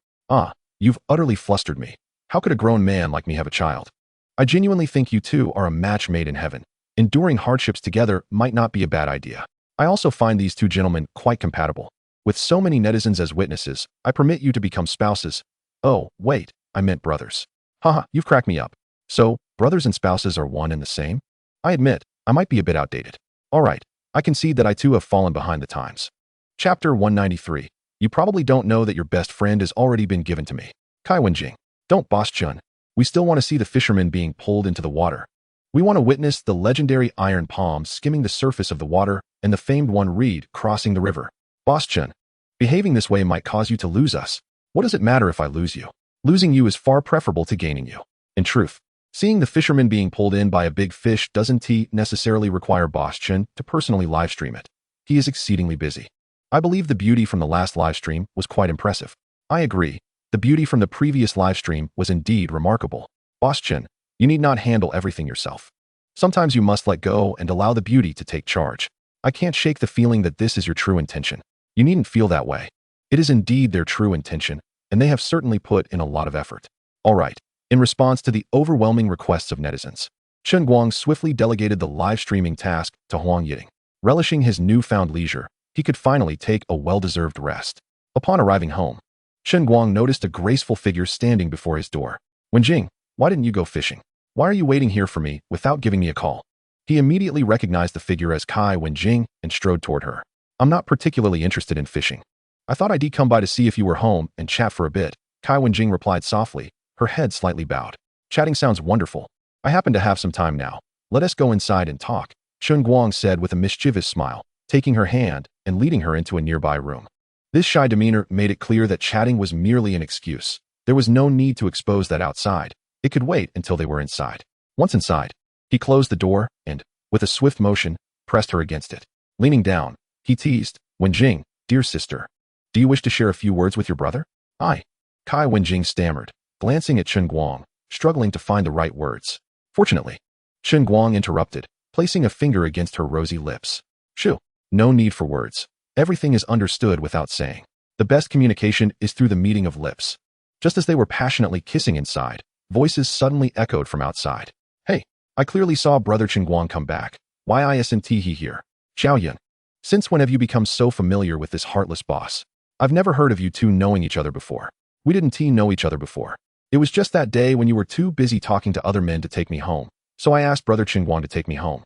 You've utterly flustered me. How could a grown man like me have a child? I genuinely think you two are a match made in heaven. Enduring hardships together might not be a bad idea. I also find these two gentlemen quite compatible. With so many netizens as witnesses, I permit you to become spouses. Oh, wait, I meant brothers. Haha, you've cracked me up. So, brothers and spouses are one and the same? I admit, I might be a bit outdated. All right, I concede that I too have fallen behind the times. Chapter 193. You probably don't know that your best friend has already been given to me. Kai Wenjing. Don't, Boss Chun. We still want to see the fisherman being pulled into the water. We want to witness the legendary iron palm skimming the surface of the water and the famed one reed crossing the river. Boss Chun, behaving this way might cause you to lose us. What does it matter if I lose you? Losing you is far preferable to gaining you. In truth, seeing the fisherman being pulled in by a big fish doesn't necessarily require Boss Chun to personally livestream it. He is exceedingly busy. I believe the beauty from the last livestream was quite impressive. I agree. The beauty from the previous livestream was indeed remarkable. Boss Chun, you need not handle everything yourself. Sometimes you must let go and allow the beauty to take charge. I can't shake the feeling that this is your true intention. You needn't feel that way. It is indeed their true intention, and they have certainly put in a lot of effort. All right. In response to the overwhelming requests of netizens, Chen Guang swiftly delegated the live streaming task to Huang Yiting. Relishing his newfound leisure, he could finally take a well-deserved rest. Upon arriving home, Chen Guang noticed a graceful figure standing before his door. Wenjing, why didn't you go fishing? Why are you waiting here for me without giving me a call? He immediately recognized the figure as Kai Wenjing and strode toward her. I'm not particularly interested in fishing. I thought I'd come by to see if you were home and chat for a bit. Kai Wenjing replied softly, her head slightly bowed. Chatting sounds wonderful. I happen to have some time now. Let us go inside and talk, Chen Guang said with a mischievous smile, taking her hand and leading her into a nearby room. This shy demeanor made it clear that chatting was merely an excuse. There was no need to expose that outside. It could wait until they were inside. Once inside, he closed the door and, with a swift motion, pressed her against it. Leaning down, he teased, Wenjing, dear sister, do you wish to share a few words with your brother? I. Kai Wenjing stammered, glancing at Chen Guang, struggling to find the right words. Fortunately, Chen Guang interrupted, placing a finger against her rosy lips. Shoo, no need for words. Everything is understood without saying. The best communication is through the meeting of lips. Just as they were passionately kissing inside, voices suddenly echoed from outside. Hey, I clearly saw brother Chen Guang come back. Why isn't he here? Xiaoyan, since when have you become so familiar with this heartless boss? I've never heard of you two knowing each other before. We didn't know each other before. It was just that day when you were too busy talking to other men to take me home, so I asked brother Chen Guang to take me home.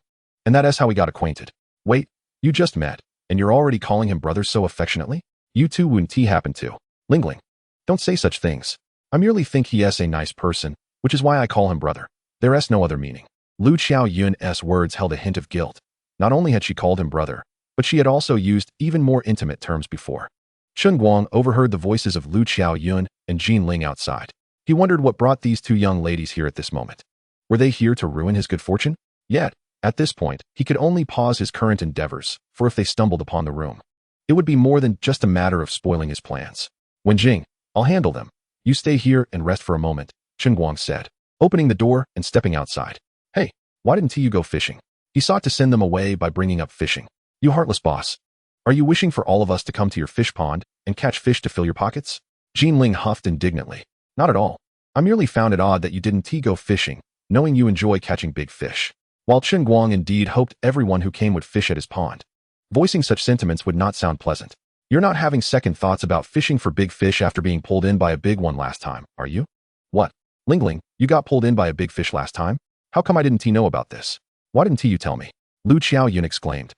And that is how we got acquainted. Wait, you just met, and you're already calling him brother so affectionately? You two wouldn't happen to. Lingling. Don't say such things. I merely think he is a nice person, which is why I call him brother. There is no other meaning. Lu Xiaoyun's words held a hint of guilt. Not only had she called him brother, but she had also used even more intimate terms before. Chen Guang overheard the voices of Lu Xiaoyun and Jin Ling outside. He wondered what brought these two young ladies here at this moment. Were they here to ruin his good fortune? Yet, at this point, he could only pause his current endeavors, for if they stumbled upon the room, it would be more than just a matter of spoiling his plans. Wenjing, I'll handle them. You stay here and rest for a moment, Chen Guang said, opening the door and stepping outside. Hey, why didn't you go fishing? He sought to send them away by bringing up fishing. You heartless boss. Are you wishing for all of us to come to your fish pond and catch fish to fill your pockets? Jin Ling huffed indignantly. Not at all. I merely found it odd that you didn't go fishing, knowing you enjoy catching big fish. While Chen Guang indeed hoped everyone who came would fish at his pond. Voicing such sentiments would not sound pleasant. You're not having second thoughts about fishing for big fish after being pulled in by a big one last time, are you? What? Lingling, you got pulled in by a big fish last time? How come I didn't know about this? Why didn't you tell me? Lu Xiaoyun exclaimed.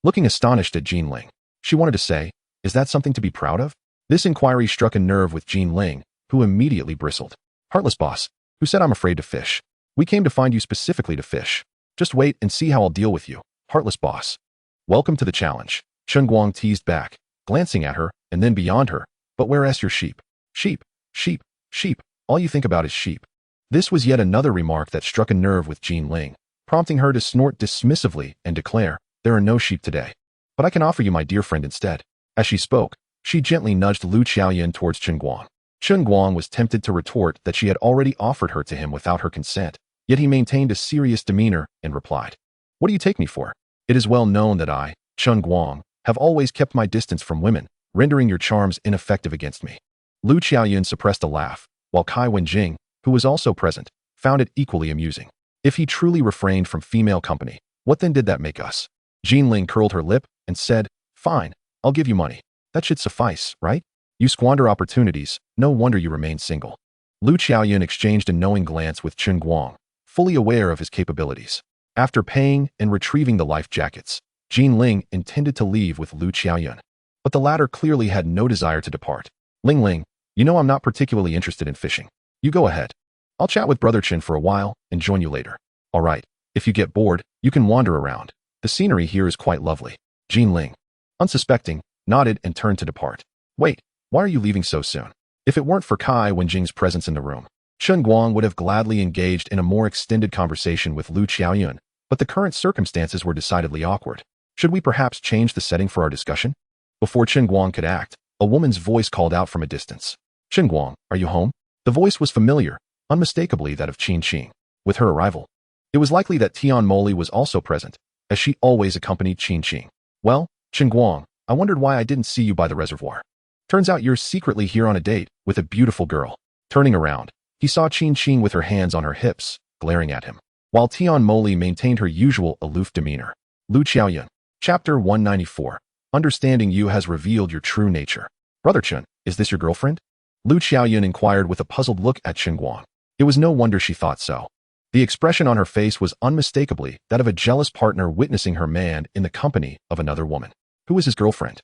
Looking astonished at Jin Ling, she wanted to say, is that something to be proud of? This inquiry struck a nerve with Jin Ling, who immediately bristled. Heartless boss, who said I'm afraid to fish? We came to find you specifically to fish. Just wait and see how I'll deal with you, heartless boss. Welcome to the challenge, Chen Guang teased back, glancing at her and then beyond her. But where is your sheep? Sheep, sheep, sheep, all you think about is sheep. This was yet another remark that struck a nerve with Jin Ling, prompting her to snort dismissively and declare, there are no sheep today. But I can offer you my dear friend instead. As she spoke, she gently nudged Lu Xiaoyun towards Chen Guang. Chen Guang was tempted to retort that she had already offered her to him without her consent, yet he maintained a serious demeanor and replied, what do you take me for? It is well known that I, Chen Guang, have always kept my distance from women, rendering your charms ineffective against me. Lu Xiaoyun suppressed a laugh, while Kai Wenjing, who was also present, found it equally amusing. If he truly refrained from female company, what then did that make us? Jin Ling curled her lip and said, fine, I'll give you money. That should suffice, right? You squander opportunities, no wonder you remain single. Lu Xiaoyun exchanged a knowing glance with Chen Guang, fully aware of his capabilities. After paying and retrieving the life jackets, Jin Ling intended to leave with Lu Xiaoyun. But the latter clearly had no desire to depart. Ling, you know I'm not particularly interested in fishing. You go ahead. I'll chat with Brother Chen for a while and join you later. All right, if you get bored, you can wander around. The scenery here is quite lovely. Jin Ling, unsuspecting, nodded and turned to depart. Wait, why are you leaving so soon? If it weren't for Kai Wenjing's presence in the room, Chen Guang would have gladly engaged in a more extended conversation with Lu Xiaoyun, but the current circumstances were decidedly awkward. Should we perhaps change the setting for our discussion? Before Chen Guang could act, a woman's voice called out from a distance. Chen Guang, are you home? The voice was familiar, unmistakably that of Qin Qing. With her arrival, it was likely that Tian Moli was also present, as she always accompanied Qin Qing. Well, Chen Guang, I wondered why I didn't see you by the reservoir. Turns out you're secretly here on a date with a beautiful girl. Turning around, he saw Qin Qing with her hands on her hips, glaring at him, while Tian Moli maintained her usual aloof demeanor. Lu Xiaoyun, Chapter 194. Understanding you has revealed your true nature. Brother Chen, is this your girlfriend? Lu Xiaoyun inquired with a puzzled look at Chen Guang. It was no wonder she thought so. The expression on her face was unmistakably that of a jealous partner witnessing her man in the company of another woman. Who is his girlfriend?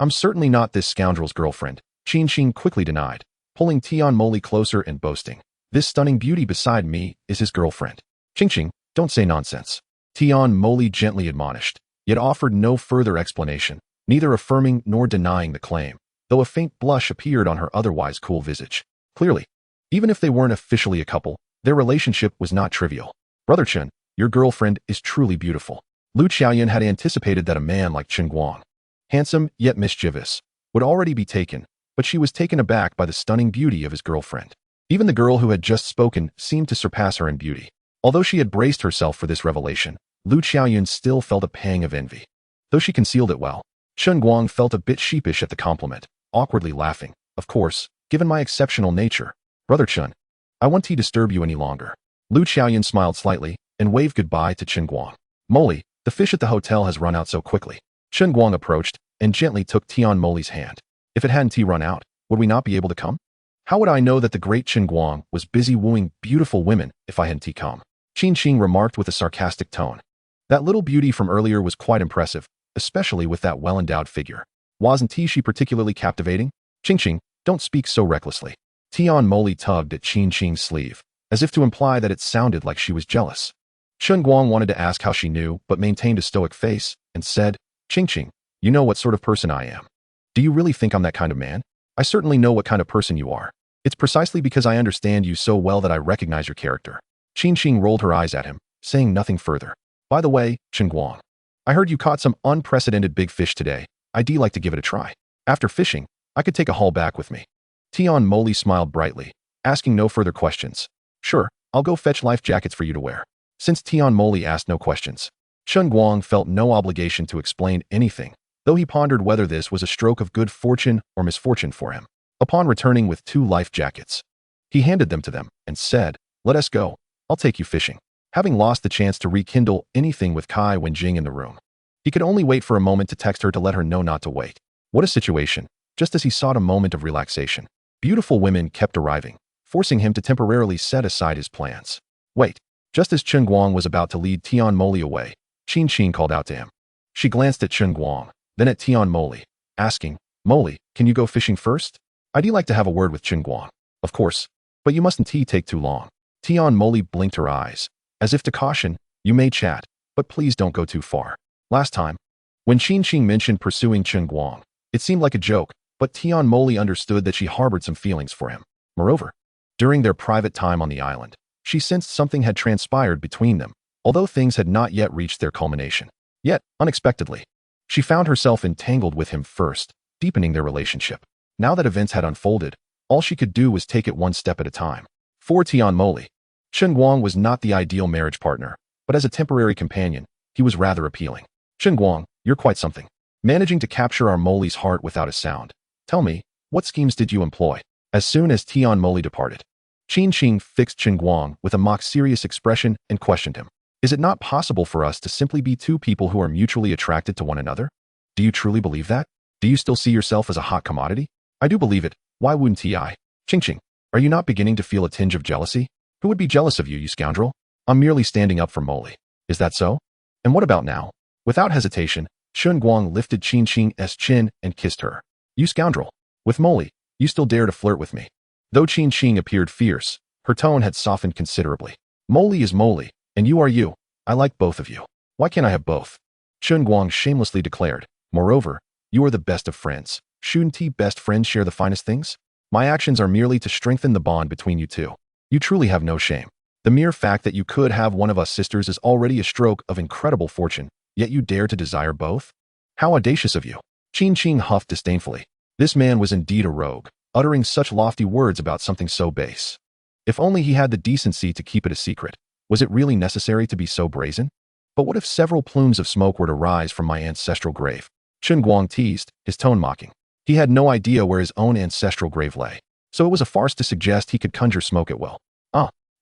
I'm certainly not this scoundrel's girlfriend, Qin Qing quickly denied, pulling Tian Moli closer and boasting. This stunning beauty beside me is his girlfriend. Qing Qing, don't say nonsense. Tian Moli gently admonished, yet offered no further explanation, neither affirming nor denying the claim, though a faint blush appeared on her otherwise cool visage. Clearly, even if they weren't officially a couple, their relationship was not trivial. Brother Chen, your girlfriend is truly beautiful. Lu Xiaoyun had anticipated that a man like Chen Guang, handsome yet mischievous, would already be taken, but she was taken aback by the stunning beauty of his girlfriend. Even the girl who had just spoken seemed to surpass her in beauty. Although she had braced herself for this revelation, Lu Xiaoyun still felt a pang of envy. Though she concealed it well, Chen Guang felt a bit sheepish at the compliment, awkwardly laughing. Of course, given my exceptional nature, Brother Chen, I won't disturb you any longer. Lu Xiaoyun smiled slightly and waved goodbye to Chen Guang. Moli, the fish at the hotel has run out so quickly. Chen Guang approached and gently took Tian Moli's hand. If it hadn't run out, would we not be able to come? How would I know that the great Chen Guang was busy wooing beautiful women if I hadn't come? Qin Qing remarked with a sarcastic tone. That little beauty from earlier was quite impressive, especially with that well-endowed figure. Wasn't she particularly captivating? Ching, don't speak so recklessly. Tian Moli tugged at Ching's sleeve, as if to imply that it sounded like she was jealous. Chen Guang wanted to ask how she knew, but maintained a stoic face, and said, Ching, you know what sort of person I am. Do you really think I'm that kind of man? I certainly know what kind of person you are. It's precisely because I understand you so well that I recognize your character. Ching rolled her eyes at him, saying nothing further. By the way, Chen Guang, I heard you caught some unprecedented big fish today. I'd like to give it a try. After fishing, I could take a haul back with me. Tian Moli smiled brightly, asking no further questions. Sure, I'll go fetch life jackets for you to wear. Since Tian Moli asked no questions, Chen Guang felt no obligation to explain anything, though he pondered whether this was a stroke of good fortune or misfortune for him. Upon returning with 2 life jackets, he handed them to them and said, let us go. I'll take you fishing. Having lost the chance to rekindle anything with Kai Wenjing in the room, he could only wait for a moment to text her to let her know not to wait. What a situation, just as he sought a moment of relaxation. Beautiful women kept arriving, forcing him to temporarily set aside his plans. Wait. Just as Chen Guang was about to lead Tian Moli away, Qin called out to him. She glanced at Chen Guang, then at Tian Moli, asking, Moli, can you go fishing first? I'd like to have a word with Chen Guang. Of course, but you mustn't take too long. Tian Moli blinked her eyes, as if to caution, you may chat, but please don't go too far. Last time, when Qin mentioned pursuing Chen Guang, it seemed like a joke, but Tian Moli understood that she harbored some feelings for him. Moreover, during their private time on the island, she sensed something had transpired between them, although things had not yet reached their culmination. Yet, unexpectedly, she found herself entangled with him first, deepening their relationship. Now that events had unfolded, all she could do was take it one step at a time. For Tian Moli, Chen Guang was not the ideal marriage partner, but as a temporary companion, he was rather appealing. Chen Guang, you're quite something. Managing to capture our Moli's heart without a sound. Tell me, what schemes did you employ? As soon as Tian Moli departed, Qin fixed Chen Guang with a mock-serious expression and questioned him. Is it not possible for us to simply be 2 people who are mutually attracted to one another? Do you truly believe that? Do you still see yourself as a hot commodity? I do believe it. Why wouldn't I? Qing, are you not beginning to feel a tinge of jealousy? Who would be jealous of you, you scoundrel? I'm merely standing up for Moli. Is that so? And what about now? Without hesitation, Chen Guang lifted Qin's chin and kissed her. You scoundrel. With Moli, you still dare to flirt with me. Though Qin appeared fierce, her tone had softened considerably. Moli is Moli, and you are you. I like both of you. Why can't I have both? Chen Guang shamelessly declared. Moreover, you are the best of friends. Shouldn't best friends share the finest things? My actions are merely to strengthen the bond between you 2. You truly have no shame. The mere fact that you could have one of us sisters is already a stroke of incredible fortune, yet you dare to desire both? How audacious of you. Qin huffed disdainfully. This man was indeed a rogue, uttering such lofty words about something so base. If only he had the decency to keep it a secret. Was it really necessary to be so brazen? But what if several plumes of smoke were to rise from my ancestral grave? Chen Guang teased, his tone mocking. He had no idea where his own ancestral grave lay, so it was a farce to suggest he could conjure smoke at will.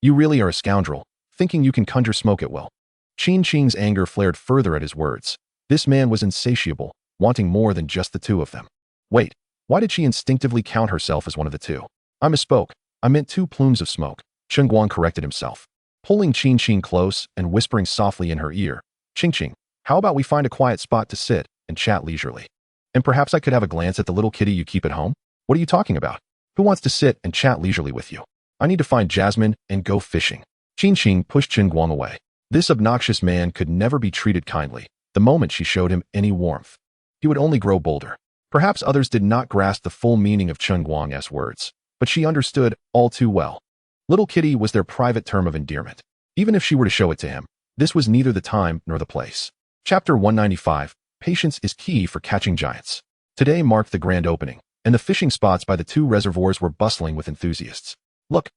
You really are a scoundrel, thinking you can conjure smoke at will. Qin's anger flared further at his words. This man was insatiable, wanting more than just the 2 of them. Wait, why did she instinctively count herself as one of the 2? I misspoke. I meant 2 plumes of smoke. Chen Guang corrected himself, pulling Qin close and whispering softly in her ear. Qing, how about we find a quiet spot to sit and chat leisurely? And perhaps I could have a glance at the little kitty you keep at home? What are you talking about? Who wants to sit and chat leisurely with you? I need to find Jasmine and go fishing. Qin pushed Chen Guang away. This obnoxious man could never be treated kindly. The moment she showed him any warmth, he would only grow bolder. Perhaps others did not grasp the full meaning of Chen Guang's words, but she understood all too well. Little kitty was their private term of endearment. Even if she were to show it to him, this was neither the time nor the place. Chapter 195, Patience is Key for Catching Giants. Today marked the grand opening, and the fishing spots by the 2 reservoirs were bustling with enthusiasts. Look!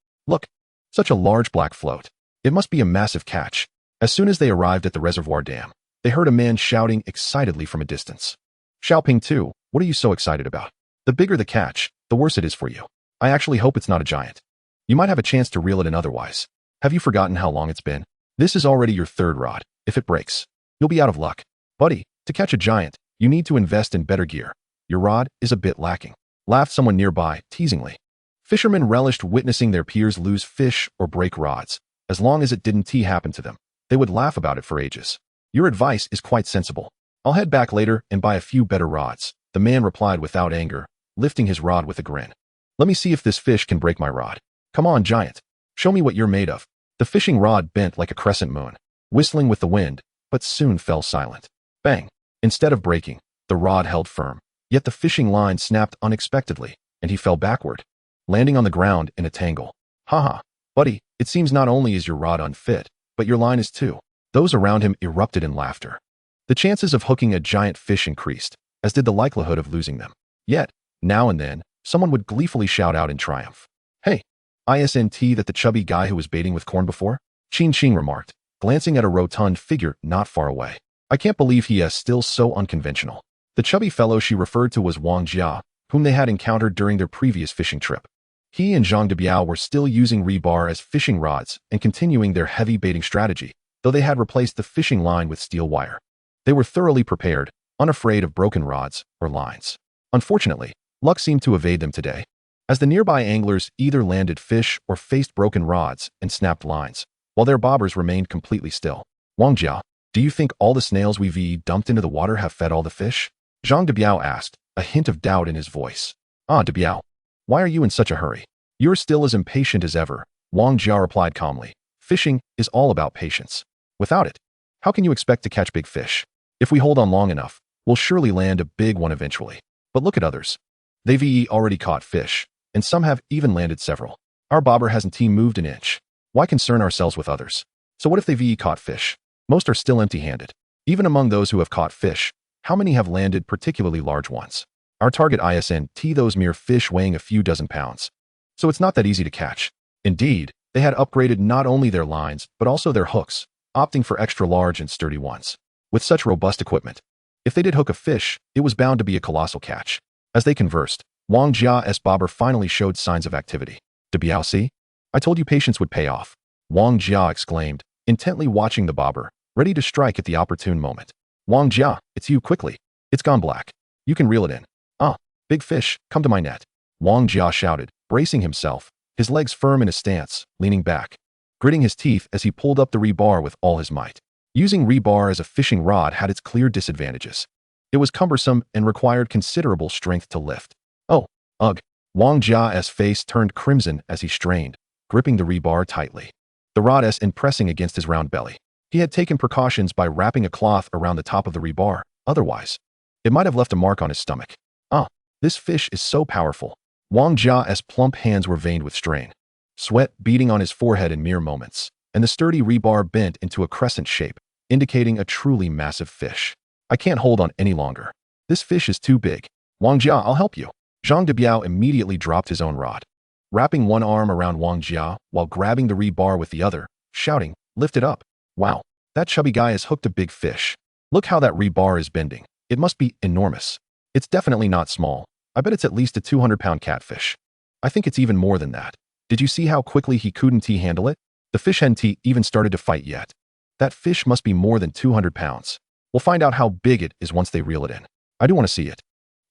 Such a large black float. It must be a massive catch. As soon as they arrived at the reservoir dam, they heard a man shouting excitedly from a distance. Xiaoping too, what are you so excited about? The bigger the catch, the worse it is for you. I actually hope it's not a giant. You might have a chance to reel it in otherwise. Have you forgotten how long it's been? This is already your 3rd rod. If it breaks, you'll be out of luck. Buddy, to catch a giant, you need to invest in better gear. Your rod is a bit lacking. Laughed someone nearby, teasingly. Fishermen relished witnessing their peers lose fish or break rods. As long as it didn't happen to them, they would laugh about it for ages. Your advice is quite sensible. I'll head back later and buy a few better rods, the man replied without anger, lifting his rod with a grin. Let me see if this fish can break my rod. Come on, giant. Show me what you're made of. The fishing rod bent like a crescent moon, whistling with the wind, but soon fell silent. Bang! Instead of breaking, the rod held firm, yet the fishing line snapped unexpectedly, and he fell backward, landing on the ground in a tangle. Haha, buddy, it seems not only is your rod unfit, but your line is too. Those around him erupted in laughter. The chances of hooking a giant fish increased, as did the likelihood of losing them. Yet, now and then, someone would gleefully shout out in triumph. Hey, isn't that the chubby guy who was baiting with corn before? Qin Qing remarked, glancing at a rotund figure not far away. I can't believe he is still so unconventional. The chubby fellow she referred to was Wang Jia, whom they had encountered during their previous fishing trip. He and Zhang Debiao were still using rebar as fishing rods and continuing their heavy baiting strategy, though they had replaced the fishing line with steel wire. They were thoroughly prepared, unafraid of broken rods or lines. Unfortunately, luck seemed to evade them today, as the nearby anglers either landed fish or faced broken rods and snapped lines, while their bobbers remained completely still. Wang Jia, do you think all the snails we've dumped into the water have fed all the fish? Zhang Debiao asked, a hint of doubt in his voice. Ah, Debiao, why are you in such a hurry? You're still as impatient as ever, Wang Jia replied calmly. Fishing is all about patience. Without it, how can you expect to catch big fish? If we hold on long enough, we'll surely land a big one eventually. But look at others. They've already caught fish, and some have even landed several. Our bobber hasn't moved an inch. Why concern ourselves with others? So what if they've caught fish? Most are still empty-handed. Even among those who have caught fish, how many have landed particularly large ones? Our target isn't those mere fish weighing a few dozen pounds. So it's not that easy to catch. Indeed, they had upgraded not only their lines, but also their hooks, opting for extra large and sturdy ones. With such robust equipment, if they did hook a fish, it was bound to be a colossal catch. As they conversed, Wang Jia's bobber finally showed signs of activity. Debiao, see? I told you patience would pay off. Wang Jia exclaimed, intently watching the bobber, ready to strike at the opportune moment. Wang Jia, it's you, quickly. It's gone black. You can reel it in. Ah, big fish, come to my net. Wang Jia shouted, bracing himself, his legs firm in a stance, leaning back, gritting his teeth as he pulled up the rebar with all his might. Using rebar as a fishing rod had its clear disadvantages. It was cumbersome and required considerable strength to lift. Oh, ugh. Wang Jia's face turned crimson as he strained, gripping the rebar tightly, the rod pressing against his round belly. He had taken precautions by wrapping a cloth around the top of the rebar, otherwise, it might have left a mark on his stomach. Ah, this fish is so powerful. Wang Jia's plump hands were veined with strain, sweat beading on his forehead in mere moments, and the sturdy rebar bent into a crescent shape, indicating a truly massive fish. I can't hold on any longer. This fish is too big. Wang Jia, I'll help you. Zhang Debiao immediately dropped his own rod, wrapping one arm around Wang Jia while grabbing the rebar with the other, shouting, lift it up. Wow, that chubby guy has hooked a big fish. Look how that rebar is bending. It must be enormous. It's definitely not small. I bet it's at least a 200-pound catfish. I think it's even more than that. Did you see how quickly he couldn't handle it? The fish hadn't even started to fight yet. That fish must be more than 200 pounds. We'll find out how big it is once they reel it in. I do want to see it.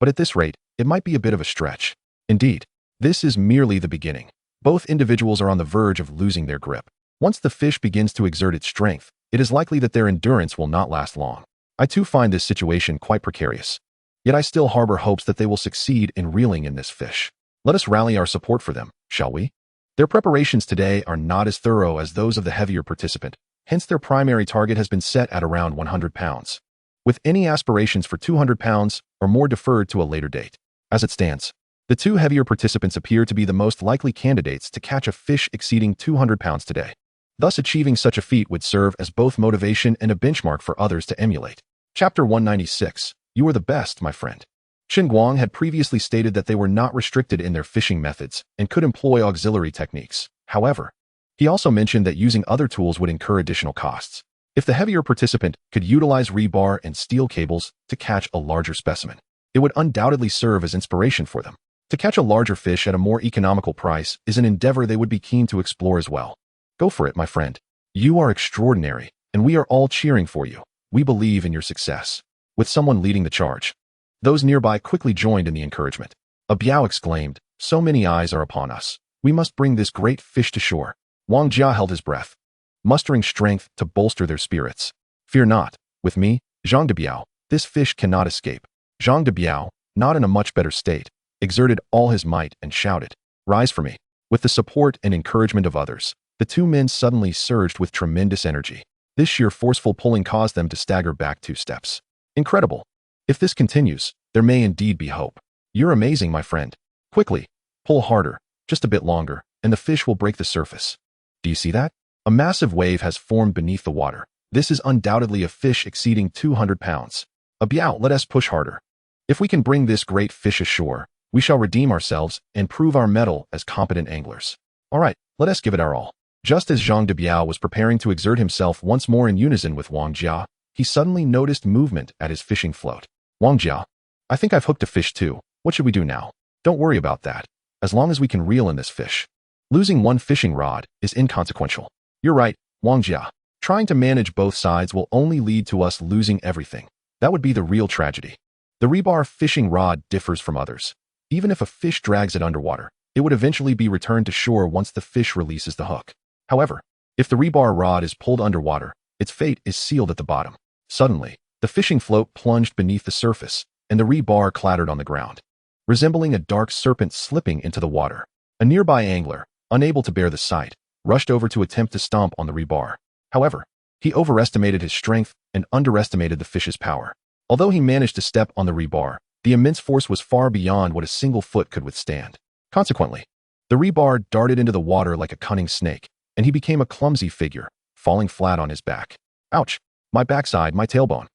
But at this rate, it might be a bit of a stretch. Indeed, this is merely the beginning. Both individuals are on the verge of losing their grip. Once the fish begins to exert its strength, it is likely that their endurance will not last long. I too find this situation quite precarious. Yet I still harbor hopes that they will succeed in reeling in this fish. Let us rally our support for them, shall we? Their preparations today are not as thorough as those of the heavier participant, hence their primary target has been set at around 100 pounds, with any aspirations for 200 pounds or more deferred to a later date. As it stands, the two heavier participants appear to be the most likely candidates to catch a fish exceeding 200 pounds today. Thus, achieving such a feat would serve as both motivation and a benchmark for others to emulate. Chapter 196. You are the best, my friend. Chen Guang had previously stated that they were not restricted in their fishing methods and could employ auxiliary techniques. However, he also mentioned that using other tools would incur additional costs. If the heavier participant could utilize rebar and steel cables to catch a larger specimen, it would undoubtedly serve as inspiration for them. To catch a larger fish at a more economical price is an endeavor they would be keen to explore as well. Go for it, my friend. You are extraordinary, and we are all cheering for you. We believe in your success. With someone leading the charge, those nearby quickly joined in the encouragement. A Biao exclaimed, so many eyes are upon us. We must bring this great fish to shore. Wang Jia held his breath, mustering strength to bolster their spirits. Fear not, With me, Zhang de Biao, this fish cannot escape. Zhang de Biao, not in a much better state, exerted all his might and shouted, "Rise for me." With the support and encouragement of others, the two men suddenly surged with tremendous energy. This sheer forceful pulling caused them to stagger back 2 steps. Incredible. If this continues, there may indeed be hope. You're amazing, my friend. Quickly, pull harder, just a bit longer, and the fish will break the surface. Do you see that? A massive wave has formed beneath the water. This is undoubtedly a fish exceeding 200 pounds. Biao, let us push harder. If we can bring this great fish ashore, we shall redeem ourselves and prove our mettle as competent anglers. All right, let us give it our all. Just as Zhang de Biao was preparing to exert himself once more in unison with Wang Jia, he suddenly noticed movement at his fishing float. Wang Jia, I think I've hooked a fish too. What should we do now? Don't worry about that. As long as we can reel in this fish. Losing one fishing rod is inconsequential. You're right, Wang Jia. Trying to manage both sides will only lead to us losing everything. That would be the real tragedy. The rebar fishing rod differs from others. Even if a fish drags it underwater, it would eventually be returned to shore once the fish releases the hook. However, if the rebar rod is pulled underwater, its fate is sealed at the bottom. Suddenly, the fishing float plunged beneath the surface, and the rebar clattered on the ground, resembling a dark serpent slipping into the water. A nearby angler, unable to bear the sight, rushed over to attempt to stomp on the rebar. However, he overestimated his strength and underestimated the fish's power. Although he managed to step on the rebar, the immense force was far beyond what a single foot could withstand. Consequently, the rebar darted into the water like a cunning snake, and he became a clumsy figure, falling flat on his back. Ouch! My backside, my tailbone.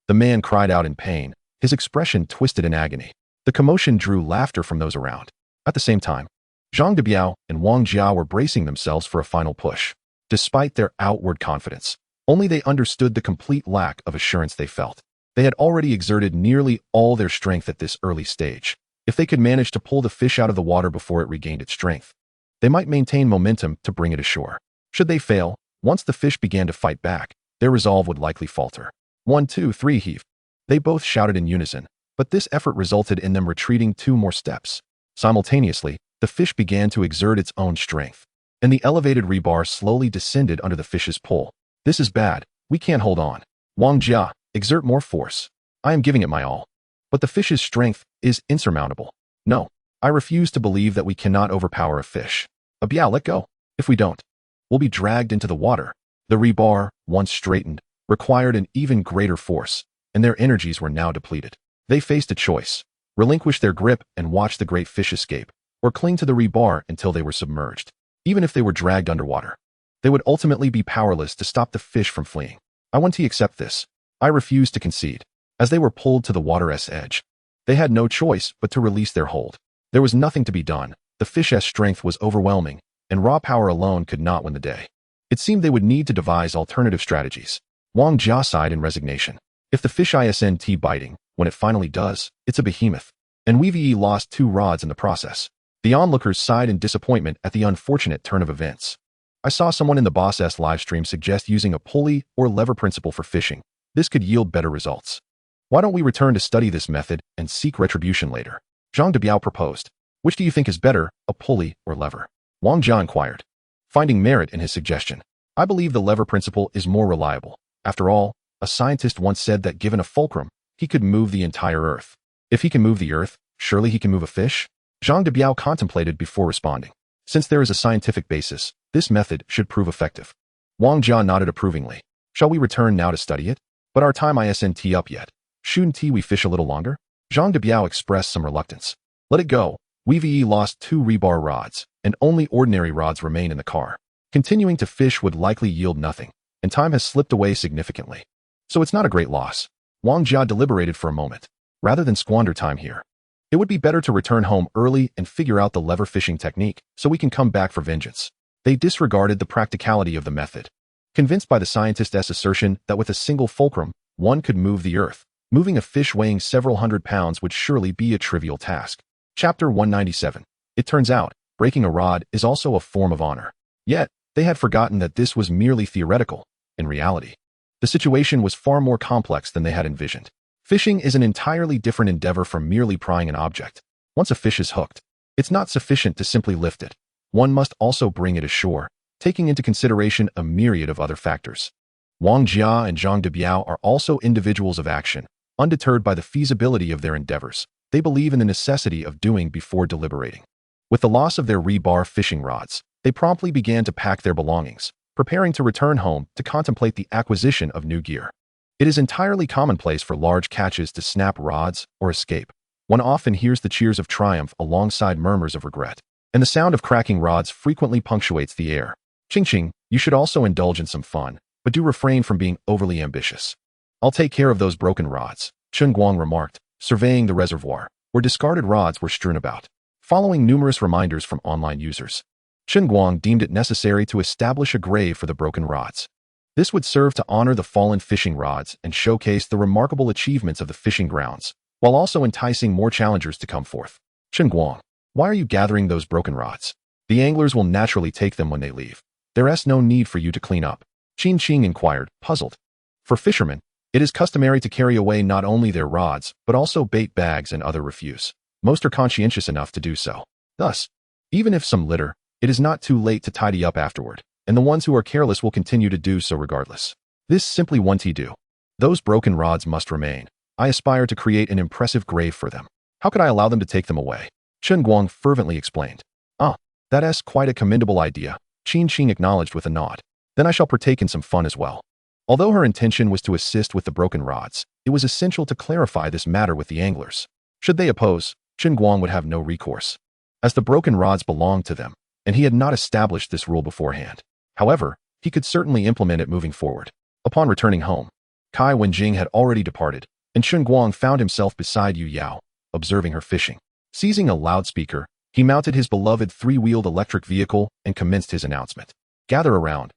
The man cried out in pain, his expression twisted in agony. The commotion drew laughter from those around. At the same time, Zhang de Biao and Wang Jia were bracing themselves for a final push. Despite their outward confidence, only they understood the complete lack of assurance they felt. They had already exerted nearly all their strength at this early stage. If they could manage to pull the fish out of the water before it regained its strength, they might maintain momentum to bring it ashore. Should they fail, once the fish began to fight back, their resolve would likely falter. 1, 2, 3, heave. They both shouted in unison, but this effort resulted in them retreating 2 more steps. Simultaneously, the fish began to exert its own strength, and the elevated rebar slowly descended under the fish's pull. This is bad. We can't hold on. Wang Jia, exert more force. I am giving it my all. But the fish's strength is insurmountable. No, I refuse to believe that we cannot overpower a fish. Biao, let go. If we don't, we'll be dragged into the water. The rebar, once straightened, required an even greater force, and their energies were now depleted. They faced a choice: relinquish their grip and watch the great fish escape, or cling to the rebar until they were submerged. Even if they were dragged underwater, they would ultimately be powerless to stop the fish from fleeing. I want to accept this. I refuse to concede. As they were pulled to the water's edge, they had no choice but to release their hold. There was nothing to be done. The fish's strength was overwhelming, and raw power alone could not win the day. It seemed they would need to devise alternative strategies. Wang Jia sighed in resignation. If the fish isn't biting, when it finally does, it's a behemoth. And we've lost 2 rods in the process. The onlookers sighed in disappointment at the unfortunate turn of events. I saw someone in the boss's livestream suggest using a pulley or lever principle for fishing. This could yield better results. Why don't we return to study this method and seek retribution later? Zhang de Biao proposed. Which do you think is better, a pulley or lever? Wang Jia inquired, finding merit in his suggestion. I believe the lever principle is more reliable. After all, a scientist once said that given a fulcrum, he could move the entire Earth. If he can move the Earth, surely he can move a fish? Zhang de Biao contemplated before responding. Since there is a scientific basis, this method should prove effective. Wang Jia nodded approvingly. Shall we return now to study it? But our time isn't up yet. Shouldn't we fish a little longer? Zhang de Biao expressed some reluctance. Let it go. We've lost 2 rebar rods, and only ordinary rods remain in the car. Continuing to fish would likely yield nothing, and time has slipped away significantly. So it's not a great loss. Wang Jia deliberated for a moment. Rather than squander time here, it would be better to return home early and figure out the lever fishing technique so we can come back for vengeance. They disregarded the practicality of the method. Convinced by the scientist's assertion that with a single fulcrum, one could move the Earth, moving a fish weighing several hundred pounds would surely be a trivial task. Chapter 197. It turns out, breaking a rod is also a form of honor. Yet, they had forgotten that this was merely theoretical. In reality, the situation was far more complex than they had envisioned. Fishing is an entirely different endeavor from merely prying an object. Once a fish is hooked, it's not sufficient to simply lift it. One must also bring it ashore, taking into consideration a myriad of other factors. Wang Jia and Zhang Debiao are also individuals of action, undeterred by the feasibility of their endeavors. They believe in the necessity of doing before deliberating. With the loss of their rebar fishing rods, they promptly began to pack their belongings, preparing to return home to contemplate the acquisition of new gear. It is entirely commonplace for large catches to snap rods or escape. One often hears the cheers of triumph alongside murmurs of regret, and the sound of cracking rods frequently punctuates the air. Ching ching, you should also indulge in some fun, but do refrain from being overly ambitious. I'll take care of those broken rods, Chen Guang remarked, surveying the reservoir, where discarded rods were strewn about. Following numerous reminders from online users, Chen Guang deemed it necessary to establish a grave for the broken rods. This would serve to honor the fallen fishing rods and showcase the remarkable achievements of the fishing grounds, while also enticing more challengers to come forth. Chen Guang, why are you gathering those broken rods? The anglers will naturally take them when they leave. There's no need for you to clean up. Qin Qing inquired, puzzled. For fishermen, it is customary to carry away not only their rods, but also bait bags and other refuse. Most are conscientious enough to do so. Thus, even if some litter, it is not too late to tidy up afterward, and the ones who are careless will continue to do so regardless. This simply won't do. Those broken rods must remain. I aspire to create an impressive grave for them. How could I allow them to take them away? Chen Guang fervently explained. That's quite a commendable idea, Qin Qing acknowledged with a nod. Then I shall partake in some fun as well. Although her intention was to assist with the broken rods, it was essential to clarify this matter with the anglers. Should they oppose, Chen Guang would have no recourse, as the broken rods belonged to them, and he had not established this rule beforehand. However, he could certainly implement it moving forward. Upon returning home, Kai Wenjing had already departed, and Chen Guang found himself beside Yu Yao, observing her fishing. Seizing a loudspeaker, he mounted his beloved three-wheeled electric vehicle and commenced his announcement. Gather around,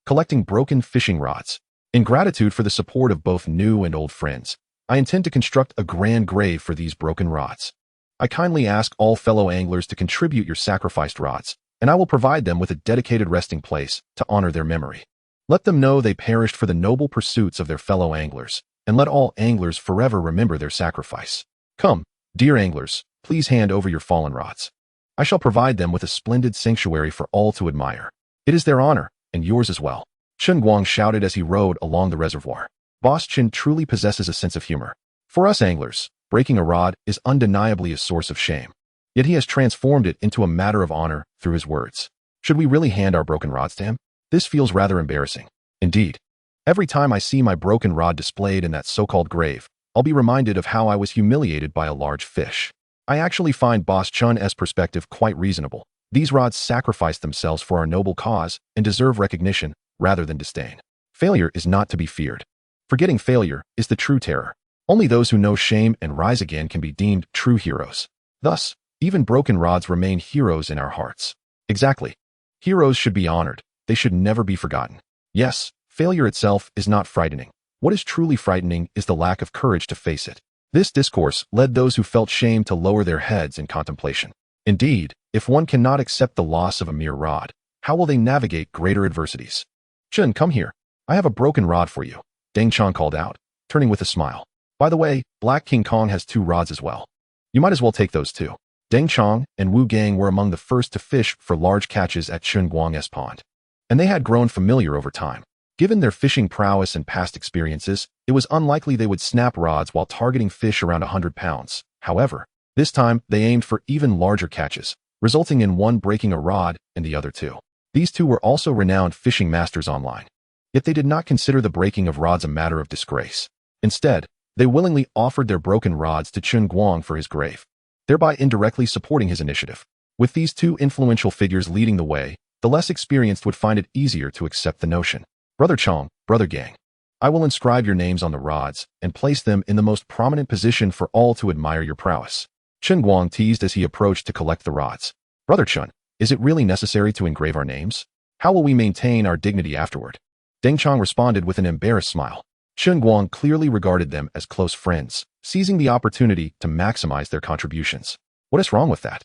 collecting broken fishing rods. In gratitude for the support of both new and old friends, I intend to construct a grand grave for these broken rods. I kindly ask all fellow anglers to contribute your sacrificed rods, and I will provide them with a dedicated resting place to honor their memory. Let them know they perished for the noble pursuits of their fellow anglers, and let all anglers forever remember their sacrifice. Come, dear anglers, please hand over your fallen rods. I shall provide them with a splendid sanctuary for all to admire. It is their honor, and yours as well. Chen Guang shouted as he rode along the reservoir. Boss Chen truly possesses a sense of humor. For us anglers, breaking a rod is undeniably a source of shame. Yet he has transformed it into a matter of honor through his words. Should we really hand our broken rods to him? This feels rather embarrassing. Indeed. Every time I see my broken rod displayed in that so-called grave, I'll be reminded of how I was humiliated by a large fish. I actually find Boss Chun's perspective quite reasonable. These rods sacrificed themselves for our noble cause and deserve recognition rather than disdain. Failure is not to be feared. Forgetting failure is the true terror. Only those who know shame and rise again can be deemed true heroes. Thus, even broken rods remain heroes in our hearts. Exactly. Heroes should be honored. They should never be forgotten. Yes, failure itself is not frightening. What is truly frightening is the lack of courage to face it. This discourse led those who felt shame to lower their heads in contemplation. Indeed, if one cannot accept the loss of a mere rod, how will they navigate greater adversities? Chen, come here. I have a broken rod for you, Deng Chong called out, turning with a smile. By the way, Black King Kong has 2 rods as well. You might as well take those too. Deng Chong and Wu Gang were among the first to fish for large catches at Chen Guang's pond, and they had grown familiar over time. Given their fishing prowess and past experiences, it was unlikely they would snap rods while targeting fish around 100 pounds. However, this time they aimed for even larger catches, resulting in one breaking a rod and the other 2. These 2 were also renowned fishing masters online. Yet they did not consider the breaking of rods a matter of disgrace. Instead, they willingly offered their broken rods to Chen Guang for his grave, thereby indirectly supporting his initiative. With these 2 influential figures leading the way, the less experienced would find it easier to accept the notion. Brother Chong, Brother Gang, I will inscribe your names on the rods and place them in the most prominent position for all to admire your prowess. Chen Guang teased as he approached to collect the rods. Brother Chun, is it really necessary to engrave our names? How will we maintain our dignity afterward? Deng Chong responded with an embarrassed smile. Chen Guang clearly regarded them as close friends, seizing the opportunity to maximize their contributions. What is wrong with that?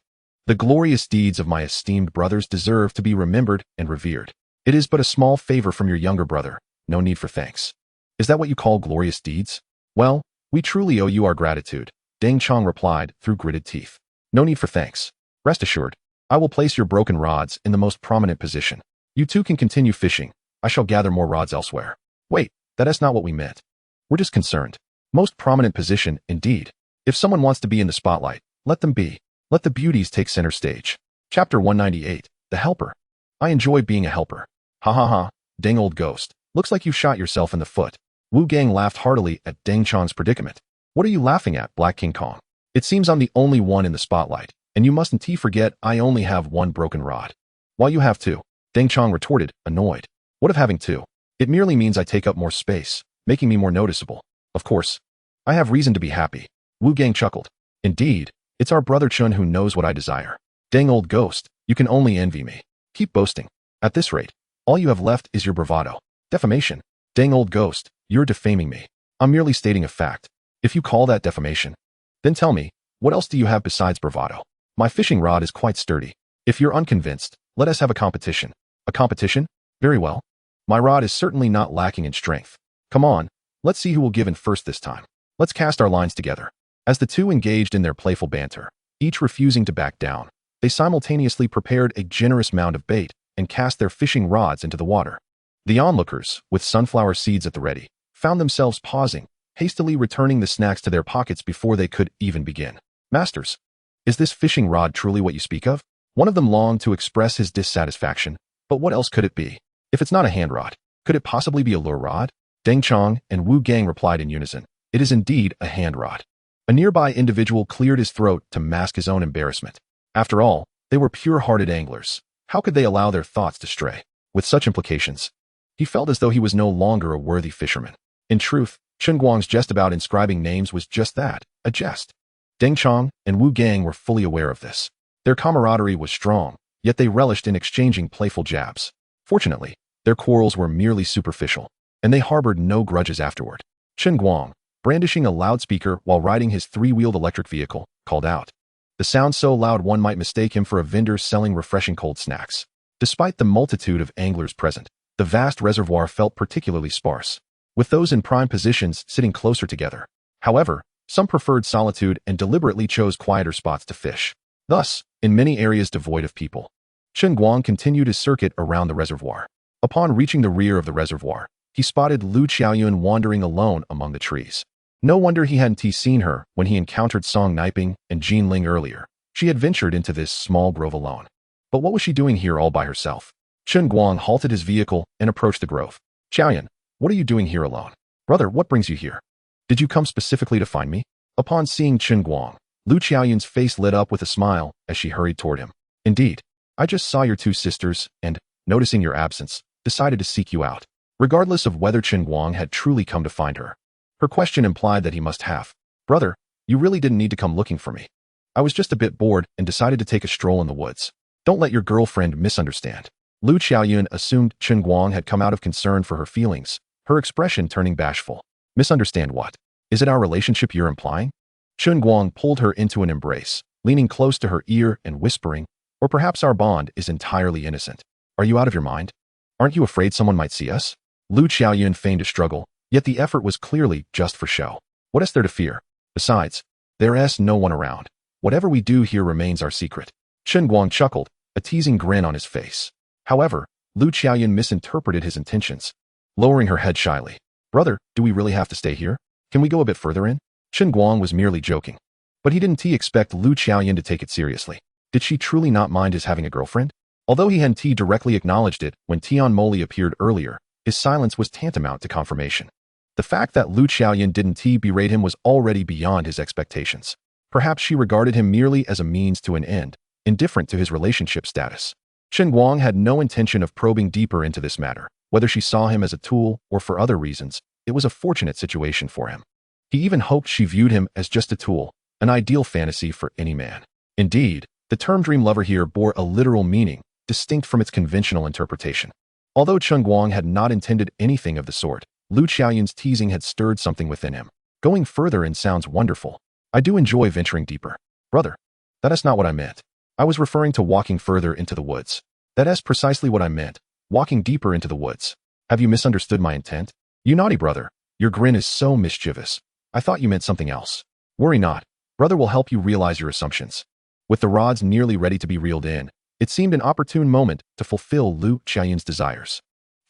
The glorious deeds of my esteemed brothers deserve to be remembered and revered. It is but a small favor from your younger brother, no need for thanks. Is that what you call glorious deeds? Well, we truly owe you our gratitude, Deng Chong replied through gritted teeth. No need for thanks. Rest assured, I will place your broken rods in the most prominent position. You 2 can continue fishing, I shall gather more rods elsewhere. Wait, that's not what we meant. We're just concerned. Most prominent position, indeed. If someone wants to be in the spotlight, let them be. Let the beauties take center stage. Chapter 198, The Helper. I enjoy being a helper. Ha ha ha, dang old ghost. Looks like you shot yourself in the foot. Wu Gang laughed heartily at Deng Chang's predicament. What are you laughing at, Black King Kong? It seems I'm the only one in the spotlight, and you mustn't forget I only have one broken rod. While you have two, Deng Chang retorted, annoyed. What of having two? It merely means I take up more space, making me more noticeable. Of course, I have reason to be happy. Wu Gang chuckled. Indeed, it's our brother Chun who knows what I desire. Dang old ghost, you can only envy me. Keep boasting. At this rate, all you have left is your bravado. Defamation. Dang old ghost, you're defaming me. I'm merely stating a fact. If you call that defamation, then tell me, what else do you have besides bravado? My fishing rod is quite sturdy. If you're unconvinced, let us have a competition. A competition? Very well. My rod is certainly not lacking in strength. Come on, let's see who will give in first this time. Let's cast our lines together. As the two engaged in their playful banter, each refusing to back down, they simultaneously prepared a generous mound of bait and cast their fishing rods into the water. The onlookers, with sunflower seeds at the ready, found themselves pausing, hastily returning the snacks to their pockets before they could even begin. Masters, is this fishing rod truly what you speak of? One of them longed to express his dissatisfaction, but what else could it be? If it's not a hand rod, could it possibly be a lure rod? Deng Chang and Wu Gang replied in unison. It is indeed a hand rod. A nearby individual cleared his throat to mask his own embarrassment. After all, they were pure-hearted anglers. How could they allow their thoughts to stray? With such implications, he felt as though he was no longer a worthy fisherman. In truth, Chen Guang's jest about inscribing names was just that, a jest. Deng Chang and Wu Gang were fully aware of this. Their camaraderie was strong, yet they relished in exchanging playful jabs. Fortunately, their quarrels were merely superficial, and they harbored no grudges afterward. Chen Guang, brandishing a loudspeaker while riding his three-wheeled electric vehicle, called out. The sound so loud one might mistake him for a vendor selling refreshing cold snacks. Despite the multitude of anglers present, the vast reservoir felt particularly sparse, with those in prime positions sitting closer together. However, some preferred solitude and deliberately chose quieter spots to fish. Thus, in many areas devoid of people, Chen Guang continued his circuit around the reservoir. Upon reaching the rear of the reservoir, he spotted Lu Qiaoyun wandering alone among the trees. No wonder he hadn't seen her when he encountered Song Niping and Jin Ling earlier. She had ventured into this small grove alone. But what was she doing here all by herself? Chen Guang halted his vehicle and approached the grove. Qiaoyun, what are you doing here alone? Brother, what brings you here? Did you come specifically to find me? Upon seeing Chen Guang, Lu Qiaoyun's face lit up with a smile as she hurried toward him. Indeed, I just saw your two sisters and, noticing your absence, decided to seek you out. Regardless of whether Chen Guang had truly come to find her, her question implied that he must have. Brother, you really didn't need to come looking for me. I was just a bit bored and decided to take a stroll in the woods. Don't let your girlfriend misunderstand. Lu Qiaoyun assumed Chen Guang had come out of concern for her feelings, her expression turning bashful. Misunderstand what? Is it our relationship you're implying? Chen Guang pulled her into an embrace, leaning close to her ear and whispering, or perhaps our bond is entirely innocent. Are you out of your mind? Aren't you afraid someone might see us? Lu Qiaoyun feigned a struggle, yet the effort was clearly just for show. What is there to fear? Besides, there's no one around. Whatever we do here remains our secret. Chen Guang chuckled, a teasing grin on his face. However, Lu Qiaoyun misinterpreted his intentions, lowering her head shyly. Brother, do we really have to stay here? Can we go a bit further in? Chen Guang was merely joking. But he didn't expect Lu Qiaoyun to take it seriously. Did she truly not mind his having a girlfriend? Although he hadn't directly acknowledged it when Tian Moli appeared earlier, his silence was tantamount to confirmation. The fact that Lu Qiaoyun didn't berate him was already beyond his expectations. Perhaps she regarded him merely as a means to an end, indifferent to his relationship status. Chen Guang had no intention of probing deeper into this matter. Whether she saw him as a tool or for other reasons, it was a fortunate situation for him. He even hoped she viewed him as just a tool, an ideal fantasy for any man. Indeed, the term dream lover here bore a literal meaning, distinct from its conventional interpretation. Although Chen Guang had not intended anything of the sort, Lu Qiaoyun's teasing had stirred something within him. Going further in sounds wonderful. I do enjoy venturing deeper. Brother, that is not what I meant. I was referring to walking further into the woods. That is precisely what I meant, walking deeper into the woods. Have you misunderstood my intent? You naughty brother, your grin is so mischievous. I thought you meant something else. Worry not, brother will help you realize your assumptions. With the rods nearly ready to be reeled in, it seemed an opportune moment to fulfill Lu Qiaoyun's desires.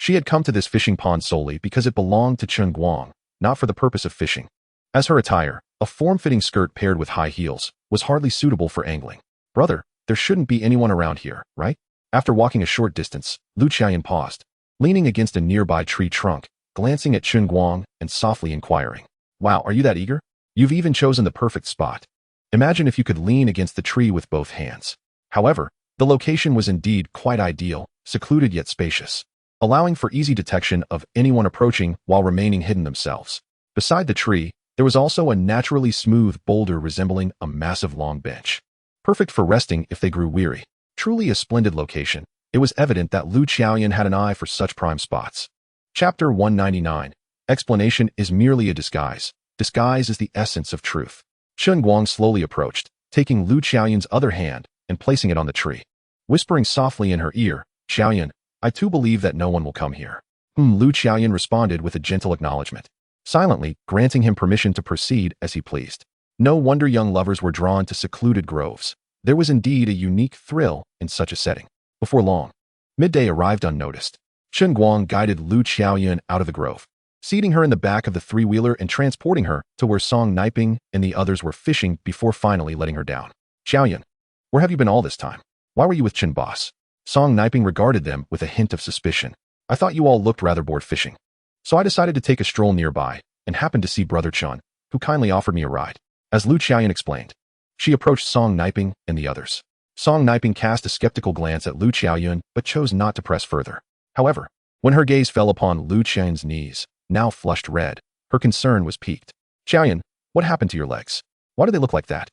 She had come to this fishing pond solely because it belonged to Chen Guang, not for the purpose of fishing. As her attire, a form-fitting skirt paired with high heels, was hardly suitable for angling. Brother, there shouldn't be anyone around here, right? After walking a short distance, Lu Qiaoyan paused, leaning against a nearby tree trunk, glancing at Chen Guang and softly inquiring. Wow, are you that eager? You've even chosen the perfect spot. Imagine if you could lean against the tree with both hands. However, the location was indeed quite ideal, secluded yet spacious, allowing for easy detection of anyone approaching while remaining hidden themselves. Beside the tree, there was also a naturally smooth boulder resembling a massive long bench, perfect for resting if they grew weary. Truly a splendid location. It was evident that Lu Qiaoyan had an eye for such prime spots. Chapter 199. Explanation is merely a disguise. Disguise is the essence of truth. Chen Guang slowly approached, taking Lu Qiaoyan's other hand and placing it on the tree. Whispering softly in her ear, Qiaoyan, I too believe that no one will come here. Lu Qiaoyan responded with a gentle acknowledgement, silently granting him permission to proceed as he pleased. No wonder young lovers were drawn to secluded groves. There was indeed a unique thrill in such a setting. Before long, midday arrived unnoticed. Chen Guang guided Lu Qiaoyan out of the grove, seating her in the back of the three-wheeler and transporting her to where Song Niping and the others were fishing before finally letting her down. Qiaoyan, where have you been all this time? Why were you with Chen Boss? Song Niping regarded them with a hint of suspicion. I thought you all looked rather bored fishing. So I decided to take a stroll nearby and happened to see Brother Chen, who kindly offered me a ride. As Lu Qiaoyan explained, she approached Song Niping and the others. Song Niping cast a skeptical glance at Lu Qiaoyan but chose not to press further. However, when her gaze fell upon Lu Qiaoyan's knees, now flushed red, her concern was piqued. Qiaoyan, what happened to your legs? Why do they look like that?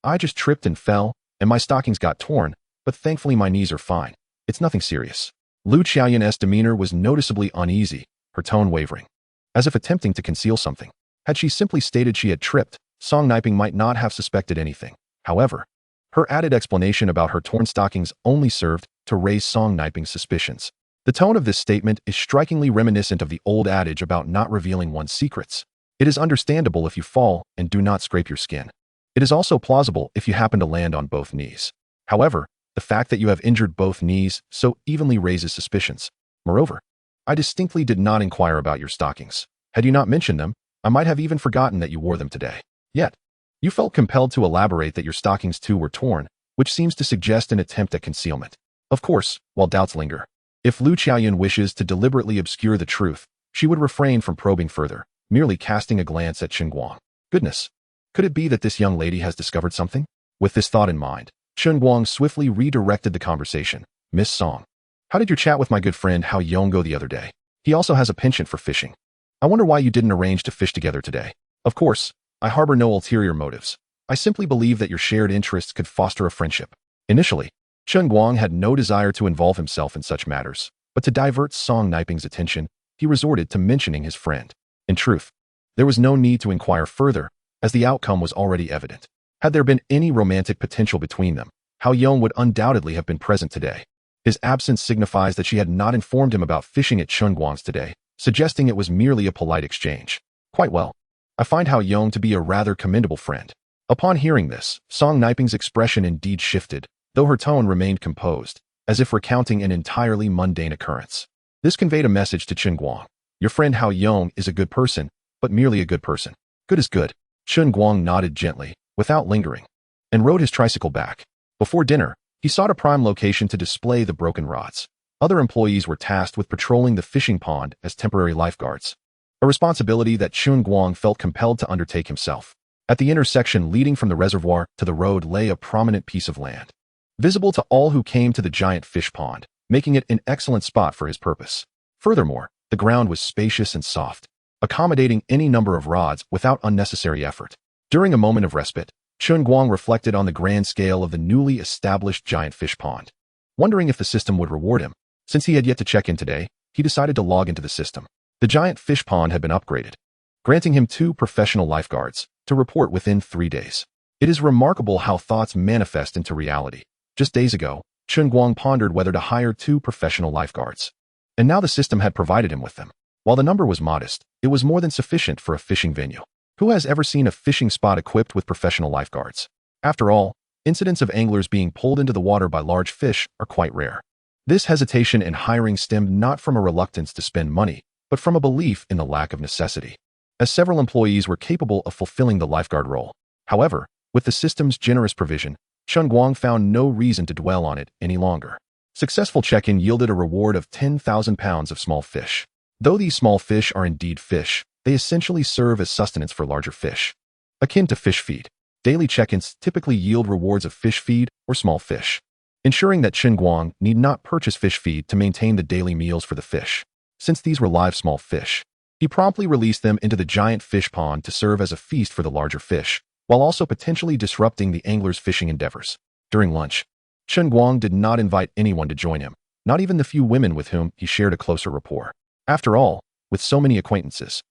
I just tripped and fell, and my stockings got torn, but thankfully my knees are fine. It's nothing serious. Lu Qiaoyan's demeanor was noticeably uneasy, her tone wavering, as if attempting to conceal something. Had she simply stated she had tripped, Song Niping might not have suspected anything. However, her added explanation about her torn stockings only served to raise Song Niping's suspicions. The tone of this statement is strikingly reminiscent of the old adage about not revealing one's secrets. It is understandable if you fall and do not scrape your skin. It is also plausible if you happen to land on both knees. However, the fact that you have injured both knees so evenly raises suspicions. Moreover, I distinctly did not inquire about your stockings. Had you not mentioned them, I might have even forgotten that you wore them today. Yet, you felt compelled to elaborate that your stockings too were torn, which seems to suggest an attempt at concealment. Of course, while doubts linger, if Lu Qiaoyan wishes to deliberately obscure the truth, she would refrain from probing further, merely casting a glance at Chen Guang. Goodness, could it be that this young lady has discovered something? With this thought in mind, Chen Guang swiftly redirected the conversation. Miss Song, how did your chat with my good friend Hao Yong go the other day? He also has a penchant for fishing. I wonder why you didn't arrange to fish together today. Of course, I harbor no ulterior motives. I simply believe that your shared interests could foster a friendship. Initially, Chen Guang had no desire to involve himself in such matters, but to divert Song Niping's attention, he resorted to mentioning his friend. In truth, there was no need to inquire further, as the outcome was already evident. Had there been any romantic potential between them, Hao Yong would undoubtedly have been present today. His absence signifies that she had not informed him about fishing at Chen Guang's today, suggesting it was merely a polite exchange. Quite well. I find Hao Yong to be a rather commendable friend. Upon hearing this, Song Niping's expression indeed shifted, though her tone remained composed, as if recounting an entirely mundane occurrence. This conveyed a message to Chen Guang. Your friend Hao Yong is a good person, but merely a good person. Good is good. Chen Guang nodded gently, without lingering, and rode his tricycle back. Before dinner, he sought a prime location to display the broken rods. Other employees were tasked with patrolling the fishing pond as temporary lifeguards, a responsibility that Chen Guang felt compelled to undertake himself. At the intersection leading from the reservoir to the road lay a prominent piece of land, visible to all who came to the giant fish pond, making it an excellent spot for his purpose. Furthermore, the ground was spacious and soft, accommodating any number of rods without unnecessary effort. During a moment of respite, Chen Guang reflected on the grand scale of the newly established giant fish pond. Wondering if the system would reward him, since he had yet to check in today, he decided to log into the system. The giant fish pond had been upgraded, granting him 2 professional lifeguards to report within 3 days. It is remarkable how thoughts manifest into reality. Just days ago, Chen Guang pondered whether to hire 2 professional lifeguards, and now the system had provided him with them. While the number was modest, it was more than sufficient for a fishing venue. Who has ever seen a fishing spot equipped with professional lifeguards? After all, incidents of anglers being pulled into the water by large fish are quite rare. This hesitation in hiring stemmed not from a reluctance to spend money, but from a belief in the lack of necessity, as several employees were capable of fulfilling the lifeguard role. However, with the system's generous provision, Chen Guang found no reason to dwell on it any longer. Successful check-in yielded a reward of 10,000 pounds of small fish. Though these small fish are indeed fish, they essentially serve as sustenance for larger fish. Akin to fish feed, daily check-ins typically yield rewards of fish feed or small fish, ensuring that Chen Guang need not purchase fish feed to maintain the daily meals for the fish. Since these were live small fish, he promptly released them into the giant fish pond to serve as a feast for the larger fish, while also potentially disrupting the angler's fishing endeavors. During lunch, Chen Guang did not invite anyone to join him, not even the few women with whom he shared a closer rapport. After all, with so many acquaintances,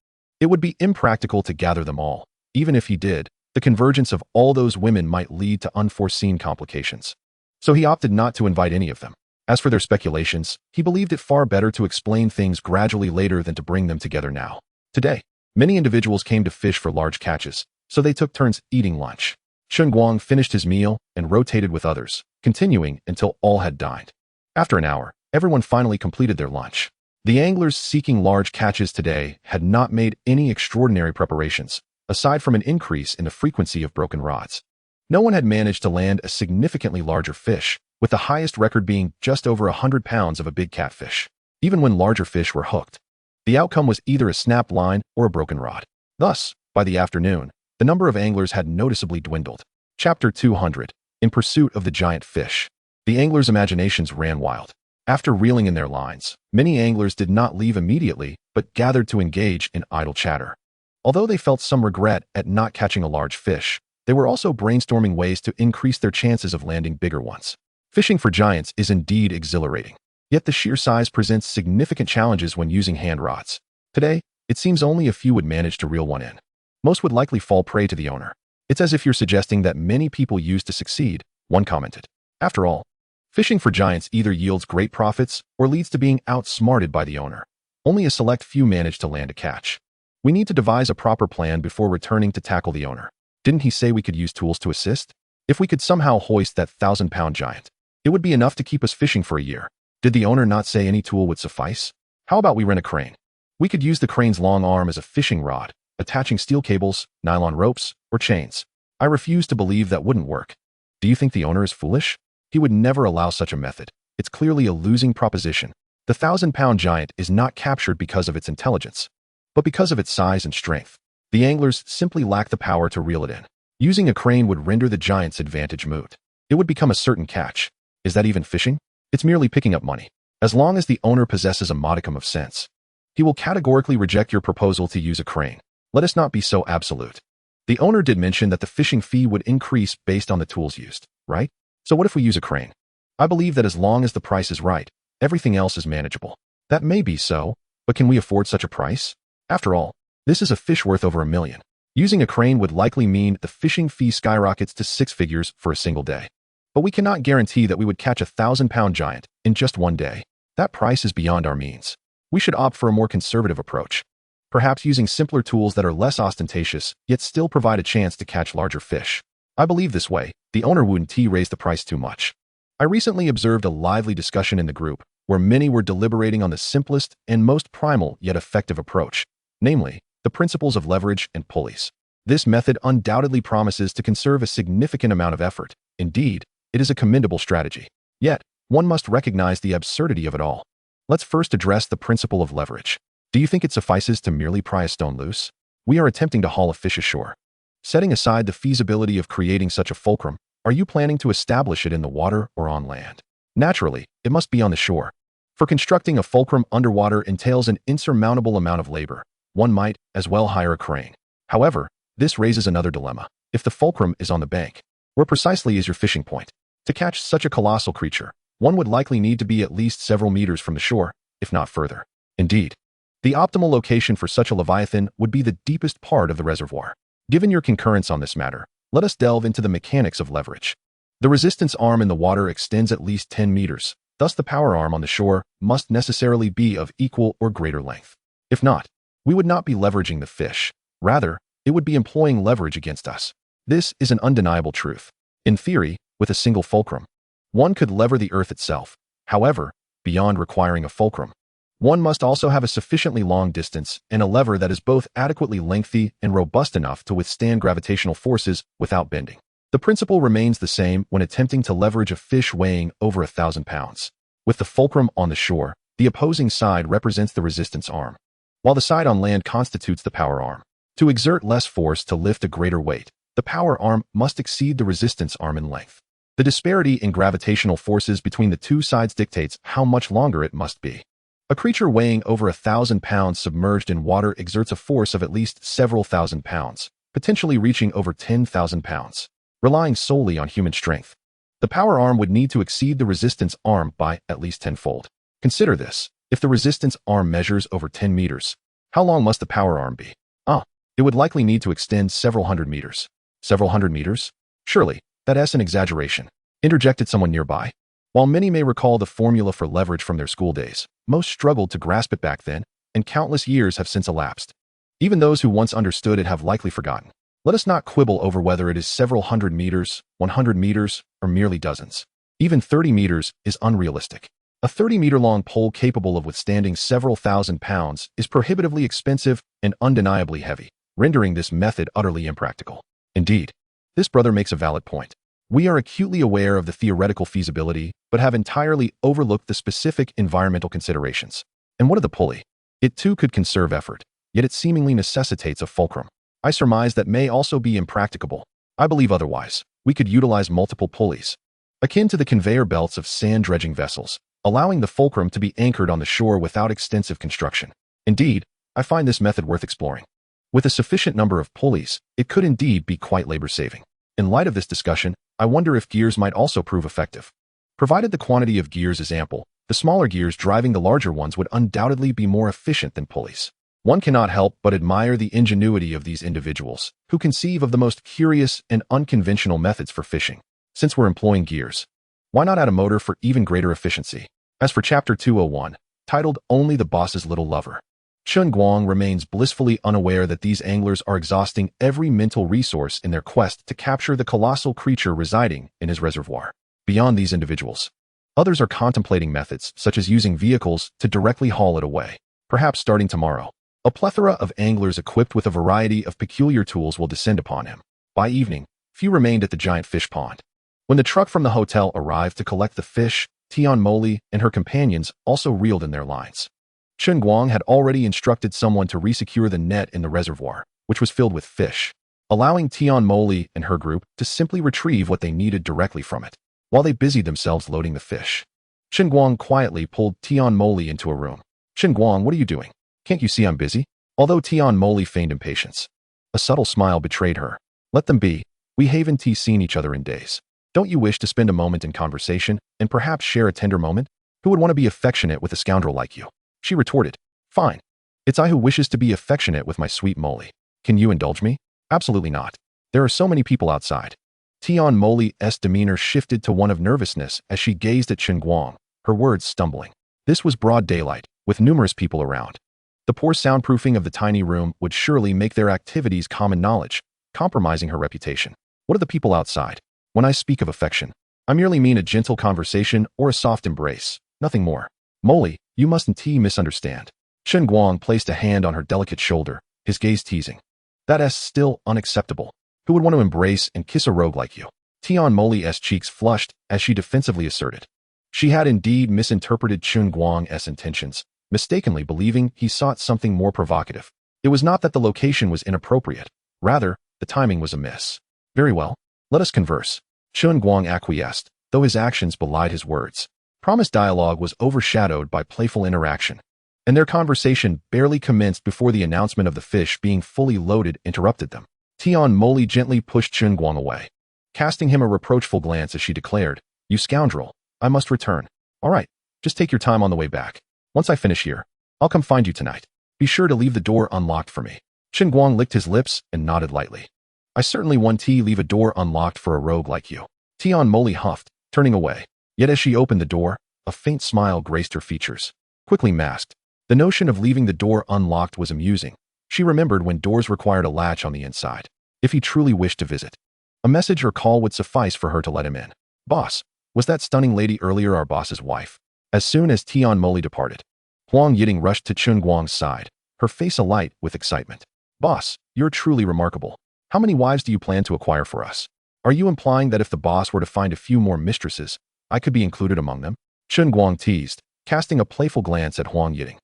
it would be impractical to gather them all. Even if he did, the convergence of all those women might lead to unforeseen complications. So he opted not to invite any of them. As for their speculations, he believed it far better to explain things gradually later than to bring them together now. Today, many individuals came to fish for large catches, so they took turns eating lunch. Chen Guang finished his meal and rotated with others, continuing until all had dined. After an hour, everyone finally completed their lunch. The anglers seeking large catches today had not made any extraordinary preparations, aside from an increase in the frequency of broken rods. No one had managed to land a significantly larger fish, with the highest record being just over 100 pounds of a big catfish. Even when larger fish were hooked, the outcome was either a snapped line or a broken rod. Thus, by the afternoon, the number of anglers had noticeably dwindled. Chapter 200. In pursuit of the giant fish. The anglers' imaginations ran wild. After reeling in their lines, many anglers did not leave immediately, but gathered to engage in idle chatter. Although they felt some regret at not catching a large fish, they were also brainstorming ways to increase their chances of landing bigger ones. Fishing for giants is indeed exhilarating, yet the sheer size presents significant challenges when using hand rods. Today, it seems only a few would manage to reel one in. Most would likely fall prey to the owner. It's as if you're suggesting that many people used to succeed, one commented. After all, fishing for giants either yields great profits or leads to being outsmarted by the owner. Only a select few manage to land a catch. We need to devise a proper plan before returning to tackle the owner. Didn't he say we could use tools to assist? If we could somehow hoist that 1,000-pound giant, it would be enough to keep us fishing for a year. Did the owner not say any tool would suffice? How about we rent a crane? We could use the crane's long arm as a fishing rod, attaching steel cables, nylon ropes, or chains. I refuse to believe that wouldn't work. Do you think the owner is foolish? He would never allow such a method. It's clearly a losing proposition. The 1,000-pound giant is not captured because of its intelligence, but because of its size and strength. The anglers simply lack the power to reel it in. Using a crane would render the giant's advantage moot. It would become a certain catch. Is that even fishing? It's merely picking up money. As long as the owner possesses a modicum of sense, he will categorically reject your proposal to use a crane. Let us not be so absolute. The owner did mention that the fishing fee would increase based on the tools used, right? So what if we use a crane? I believe that as long as the price is right, everything else is manageable. That may be so, but can we afford such a price? After all, this is a fish worth over $1 million. Using a crane would likely mean the fishing fee skyrockets to 6 figures for a single day. But we cannot guarantee that we would catch a 1,000-pound giant in just one day. That price is beyond our means. We should opt for a more conservative approach. Perhaps using simpler tools that are less ostentatious, yet still provide a chance to catch larger fish. I believe this way, the owner wouldn't raise the price too much. I recently observed a lively discussion in the group, where many were deliberating on the simplest and most primal yet effective approach, namely, the principles of leverage and pulleys. This method undoubtedly promises to conserve a significant amount of effort. Indeed, it is a commendable strategy. Yet, one must recognize the absurdity of it all. Let's first address the principle of leverage. Do you think it suffices to merely pry a stone loose? We are attempting to haul a fish ashore. Setting aside the feasibility of creating such a fulcrum, are you planning to establish it in the water or on land? Naturally, it must be on the shore. For constructing a fulcrum underwater entails an insurmountable amount of labor. One might as well hire a crane. However, this raises another dilemma. If the fulcrum is on the bank, where precisely is your fishing point? To catch such a colossal creature, one would likely need to be at least several meters from the shore, if not further. Indeed, the optimal location for such a leviathan would be the deepest part of the reservoir. Given your concurrence on this matter, let us delve into the mechanics of leverage. The resistance arm in the water extends at least 10 meters, thus the power arm on the shore must necessarily be of equal or greater length. If not, we would not be leveraging the fish. Rather, it would be employing leverage against us. This is an undeniable truth. In theory, with a single fulcrum, one could lever the earth itself. However, beyond requiring a fulcrum. One must also have a sufficiently long distance and a lever that is both adequately lengthy and robust enough to withstand gravitational forces without bending. The principle remains the same when attempting to leverage a fish weighing over 1,000 pounds. With the fulcrum on the shore, the opposing side represents the resistance arm, while the side on land constitutes the power arm. To exert less force to lift a greater weight, the power arm must exceed the resistance arm in length. The disparity in gravitational forces between the two sides dictates how much longer it must be. A creature weighing over 1,000 pounds submerged in water exerts a force of at least several thousand pounds, potentially reaching over 10,000 pounds, relying solely on human strength. The power arm would need to exceed the resistance arm by at least tenfold. Consider this. If the resistance arm measures over 10 meters, how long must the power arm be? It would likely need to extend several hundred meters. Several hundred meters? Surely, that's an exaggeration, interjected someone nearby. While many may recall the formula for leverage from their school days, most struggled to grasp it back then, and countless years have since elapsed. Even those who once understood it have likely forgotten. Let us not quibble over whether it is several hundred meters, 100 meters, or merely dozens. Even 30 meters is unrealistic. A 30-meter-long pole capable of withstanding several thousand pounds is prohibitively expensive and undeniably heavy, rendering this method utterly impractical. Indeed, this brother makes a valid point. We are acutely aware of the theoretical feasibility, but have entirely overlooked the specific environmental considerations. And what of the pulley? It too could conserve effort, yet it seemingly necessitates a fulcrum. I surmise that may also be impracticable. I believe otherwise. We could utilize multiple pulleys, akin to the conveyor belts of sand-dredging vessels, allowing the fulcrum to be anchored on the shore without extensive construction. Indeed, I find this method worth exploring. With a sufficient number of pulleys, it could indeed be quite labor-saving. In light of this discussion, I wonder if gears might also prove effective. Provided the quantity of gears is ample, the smaller gears driving the larger ones would undoubtedly be more efficient than pulleys. One cannot help but admire the ingenuity of these individuals, who conceive of the most curious and unconventional methods for fishing. Since we're employing gears, why not add a motor for even greater efficiency? As for Chapter 201, titled Only the Boss's Little Lover, Chen Guang remains blissfully unaware that these anglers are exhausting every mental resource in their quest to capture the colossal creature residing in his reservoir. Beyond these individuals, others are contemplating methods such as using vehicles to directly haul it away. Perhaps starting tomorrow, a plethora of anglers equipped with a variety of peculiar tools will descend upon him. By evening, few remained at the giant fish pond. When the truck from the hotel arrived to collect the fish, Tian Moli and her companions also reeled in their lines. Chen Guang had already instructed someone to resecure the net in the reservoir, which was filled with fish, allowing Tian Moli and her group to simply retrieve what they needed directly from it, while they busied themselves loading the fish. Chen Guang quietly pulled Tian Moli into a room. Chen Guang, what are you doing? Can't you see I'm busy? Although Tian Moli feigned impatience, a subtle smile betrayed her. Let them be. We haven't seen each other in days. Don't you wish to spend a moment in conversation and perhaps share a tender moment? Who would want to be affectionate with a scoundrel like you? She retorted. Fine. It's I who wishes to be affectionate with my sweet Moli. Can you indulge me? Absolutely not. There are so many people outside. Tian Moli's demeanor shifted to one of nervousness as she gazed at Chen Guang, her words stumbling. This was broad daylight, with numerous people around. The poor soundproofing of the tiny room would surely make their activities common knowledge, compromising her reputation. What are the people outside? When I speak of affection, I merely mean a gentle conversation or a soft embrace, nothing more. Moli, you mustn't misunderstand. Chen Guang placed a hand on her delicate shoulder, his gaze teasing. That's still unacceptable. Who would want to embrace and kiss a rogue like you? Tian Moli's cheeks flushed as she defensively asserted. She had indeed misinterpreted Chen Guang's intentions, mistakenly believing he sought something more provocative. It was not that the location was inappropriate. Rather, the timing was amiss. Very well. Let us converse. Chen Guang acquiesced, though his actions belied his words. Promised dialogue was overshadowed by playful interaction, and their conversation barely commenced before the announcement of the fish being fully loaded interrupted them. Tian Moli gently pushed Chen Guang away, casting him a reproachful glance as she declared, You scoundrel, I must return. All right, just take your time on the way back. Once I finish here, I'll come find you tonight. Be sure to leave the door unlocked for me. Chen Guang licked his lips and nodded lightly. I certainly won't leave a door unlocked for a rogue like you. Tian Moli huffed, turning away. Yet as she opened the door, a faint smile graced her features, quickly masked. The notion of leaving the door unlocked was amusing. She remembered when doors required a latch on the inside. If he truly wished to visit, a message or call would suffice for her to let him in. Boss, was that stunning lady earlier our boss's wife? As soon as Tian Moli departed, Huang Yiting rushed to Chen Guang's side, her face alight with excitement. Boss, you're truly remarkable. How many wives do you plan to acquire for us? Are you implying that if the boss were to find a few more mistresses, I could be included among them? Chen Guang teased, casting a playful glance at Huang Yiting.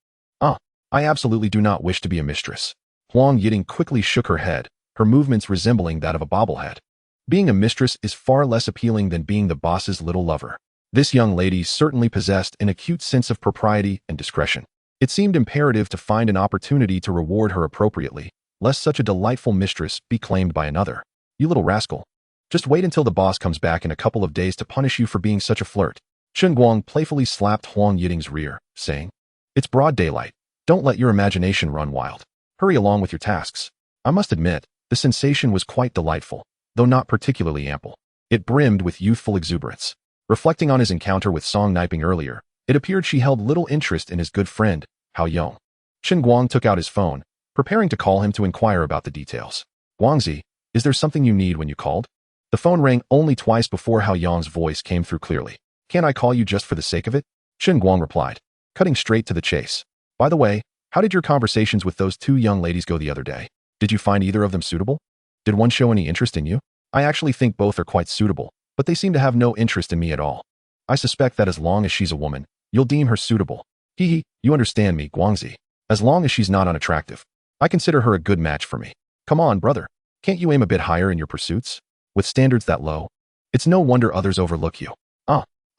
I absolutely do not wish to be a mistress. Huang Yiting quickly shook her head, her movements resembling that of a bobblehead. Being a mistress is far less appealing than being the boss's little lover. This young lady certainly possessed an acute sense of propriety and discretion. It seemed imperative to find an opportunity to reward her appropriately, lest such a delightful mistress be claimed by another. You little rascal. Just wait until the boss comes back in a couple of days to punish you for being such a flirt. Chen Guang playfully slapped Huang Yiting's rear, saying, It's broad daylight. Don't let your imagination run wild. Hurry along with your tasks. I must admit, the sensation was quite delightful, though not particularly ample. It brimmed with youthful exuberance. Reflecting on his encounter with Song Niping earlier, it appeared she held little interest in his good friend, Hao Yong. Chen Guang took out his phone, preparing to call him to inquire about the details. Guangzi, is there something you need when you called? The phone rang only twice before Hao Yong's voice came through clearly. Can't I call you just for the sake of it? Chen Guang replied, cutting straight to the chase. By the way, how did your conversations with those two young ladies go the other day? Did you find either of them suitable? Did one show any interest in you? I actually think both are quite suitable, but they seem to have no interest in me at all. I suspect that as long as she's a woman, you'll deem her suitable. Hee, you understand me, Guangzi. As long as she's not unattractive, I consider her a good match for me. Come on, brother. Can't you aim a bit higher in your pursuits? With standards that low, it's no wonder others overlook you.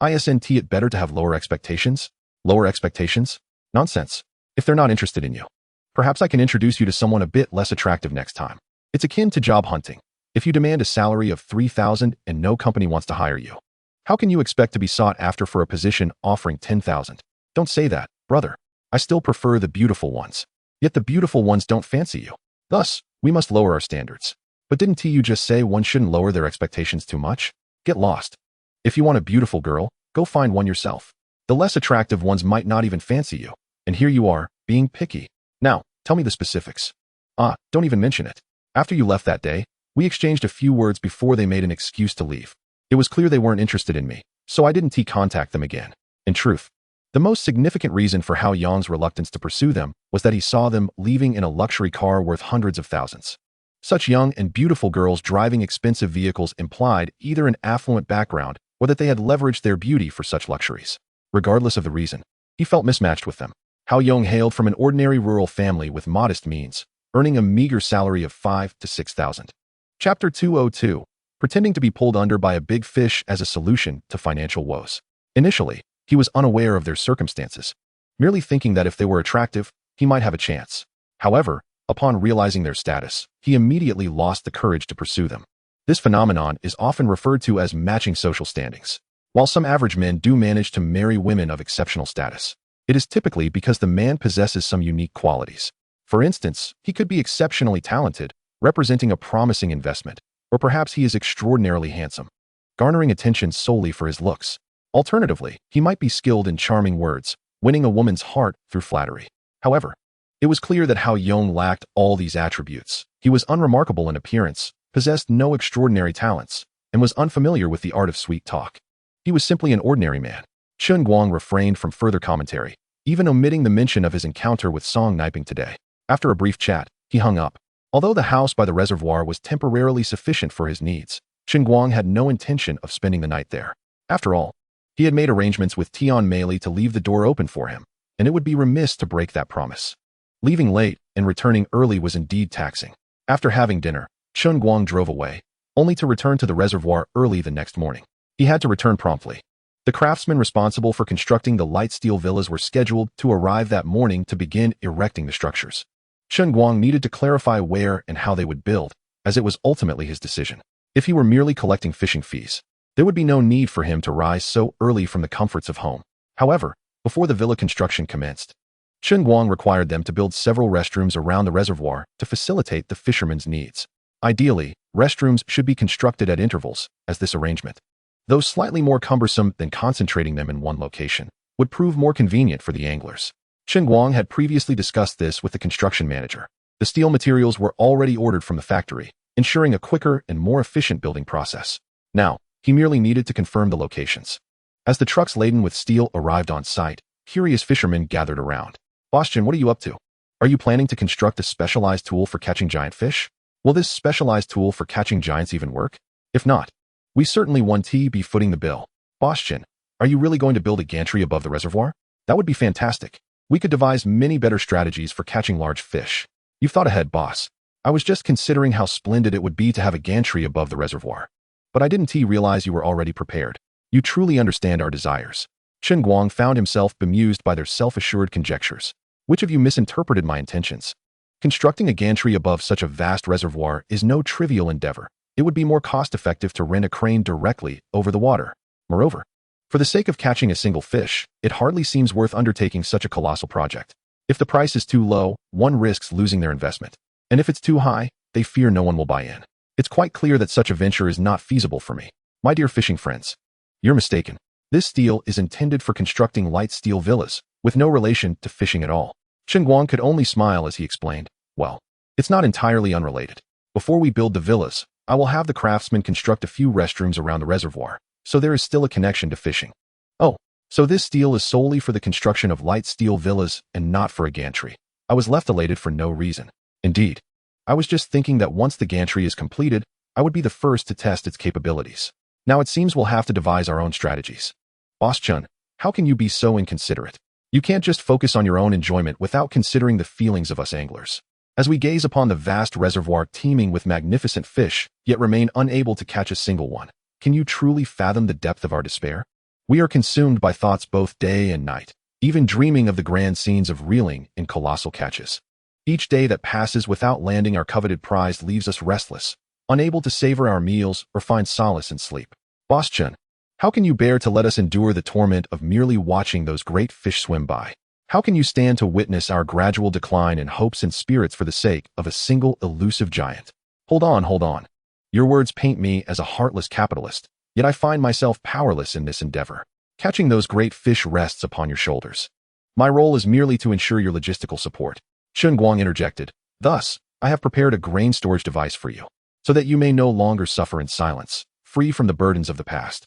Isn't it better to have lower expectations? Lower expectations? Nonsense. If they're not interested in you, perhaps I can introduce you to someone a bit less attractive next time. It's akin to job hunting. If you demand a salary of 3,000 and no company wants to hire you, how can you expect to be sought after for a position offering 10,000? Don't say that, brother. I still prefer the beautiful ones. Yet the beautiful ones don't fancy you. Thus, we must lower our standards. But didn't you just say one shouldn't lower their expectations too much? Get lost. If you want a beautiful girl, go find one yourself. The less attractive ones might not even fancy you. And here you are, being picky. Now, tell me the specifics. Don't even mention it. After you left that day, we exchanged a few words before they made an excuse to leave. It was clear they weren't interested in me, so I didn't contact them again. In truth, the most significant reason for Hao Yong's reluctance to pursue them was that he saw them leaving in a luxury car worth hundreds of thousands. Such young and beautiful girls driving expensive vehicles implied either an affluent background or that they had leveraged their beauty for such luxuries. Regardless of the reason, he felt mismatched with them. Hao Yong hailed from an ordinary rural family with modest means, earning a meager salary of 5,000 to 6,000. Chapter 202, pretending to be pulled under by a big fish as a solution to financial woes. Initially, he was unaware of their circumstances, merely thinking that if they were attractive, he might have a chance. However, upon realizing their status, he immediately lost the courage to pursue them. This phenomenon is often referred to as matching social standings. While some average men do manage to marry women of exceptional status, it is typically because the man possesses some unique qualities. For instance, he could be exceptionally talented, representing a promising investment, or perhaps he is extraordinarily handsome, garnering attention solely for his looks. Alternatively, he might be skilled in charming words, winning a woman's heart through flattery. However, it was clear that Hao Yong lacked all these attributes. He was unremarkable in appearance, possessed no extraordinary talents, and was unfamiliar with the art of sweet talk. He was simply an ordinary man. Chen Guang refrained from further commentary, even omitting the mention of his encounter with Song Niping today. After a brief chat, he hung up. Although the house by the reservoir was temporarily sufficient for his needs, Chen Guang had no intention of spending the night there. After all, he had made arrangements with Tian Mei to leave the door open for him, and it would be remiss to break that promise. Leaving late and returning early was indeed taxing. After having dinner, Chen Guang drove away, only to return to the reservoir early the next morning. He had to return promptly. The craftsmen responsible for constructing the light steel villas were scheduled to arrive that morning to begin erecting the structures. Chen Guang needed to clarify where and how they would build, as it was ultimately his decision. If he were merely collecting fishing fees, there would be no need for him to rise so early from the comforts of home. However, before the villa construction commenced, Chen Guang required them to build several restrooms around the reservoir to facilitate the fishermen's needs. Ideally, restrooms should be constructed at intervals, as this arrangement, though slightly more cumbersome than concentrating them in one location, would prove more convenient for the anglers. Chen Guang had previously discussed this with the construction manager. The steel materials were already ordered from the factory, ensuring a quicker and more efficient building process. Now, he merely needed to confirm the locations. As the trucks laden with steel arrived on site, curious fishermen gathered around. Boss Chen, what are you up to? Are you planning to construct a specialized tool for catching giant fish? Will this specialized tool for catching giants even work? If not, we certainly want to be footing the bill. Boss Chen, are you really going to build a gantry above the reservoir? That would be fantastic. We could devise many better strategies for catching large fish. You've thought ahead, boss. I was just considering how splendid it would be to have a gantry above the reservoir. But I didn't realize you were already prepared. You truly understand our desires. Chen Guang found himself bemused by their self-assured conjectures. Which of you misinterpreted my intentions? Constructing a gantry above such a vast reservoir is no trivial endeavor. It would be more cost-effective to rent a crane directly over the water. Moreover, for the sake of catching a single fish, it hardly seems worth undertaking such a colossal project. If the price is too low, one risks losing their investment. And if it's too high, they fear no one will buy in. It's quite clear that such a venture is not feasible for me. My dear fishing friends, you're mistaken. This steel is intended for constructing light steel villas, with no relation to fishing at all. Chen Guang could only smile as he explained, well, it's not entirely unrelated. Before we build the villas, I will have the craftsmen construct a few restrooms around the reservoir, so there is still a connection to fishing. Oh, so this steel is solely for the construction of light steel villas and not for a gantry. I was left elated for no reason. Indeed, I was just thinking that once the gantry is completed, I would be the first to test its capabilities. Now it seems we'll have to devise our own strategies. Boss Chen, how can you be so inconsiderate? You can't just focus on your own enjoyment without considering the feelings of us anglers. As we gaze upon the vast reservoir teeming with magnificent fish, yet remain unable to catch a single one, can you truly fathom the depth of our despair? We are consumed by thoughts both day and night, even dreaming of the grand scenes of reeling in colossal catches. Each day that passes without landing our coveted prize leaves us restless, unable to savor our meals or find solace in sleep. Boss Chen, how can you bear to let us endure the torment of merely watching those great fish swim by? How can you stand to witness our gradual decline in hopes and spirits for the sake of a single elusive giant? Hold on. Your words paint me as a heartless capitalist, yet I find myself powerless in this endeavor. Catching those great fish rests upon your shoulders. My role is merely to ensure your logistical support. Chen Guang interjected, thus, I have prepared a grain storage device for you, so that you may no longer suffer in silence, free from the burdens of the past.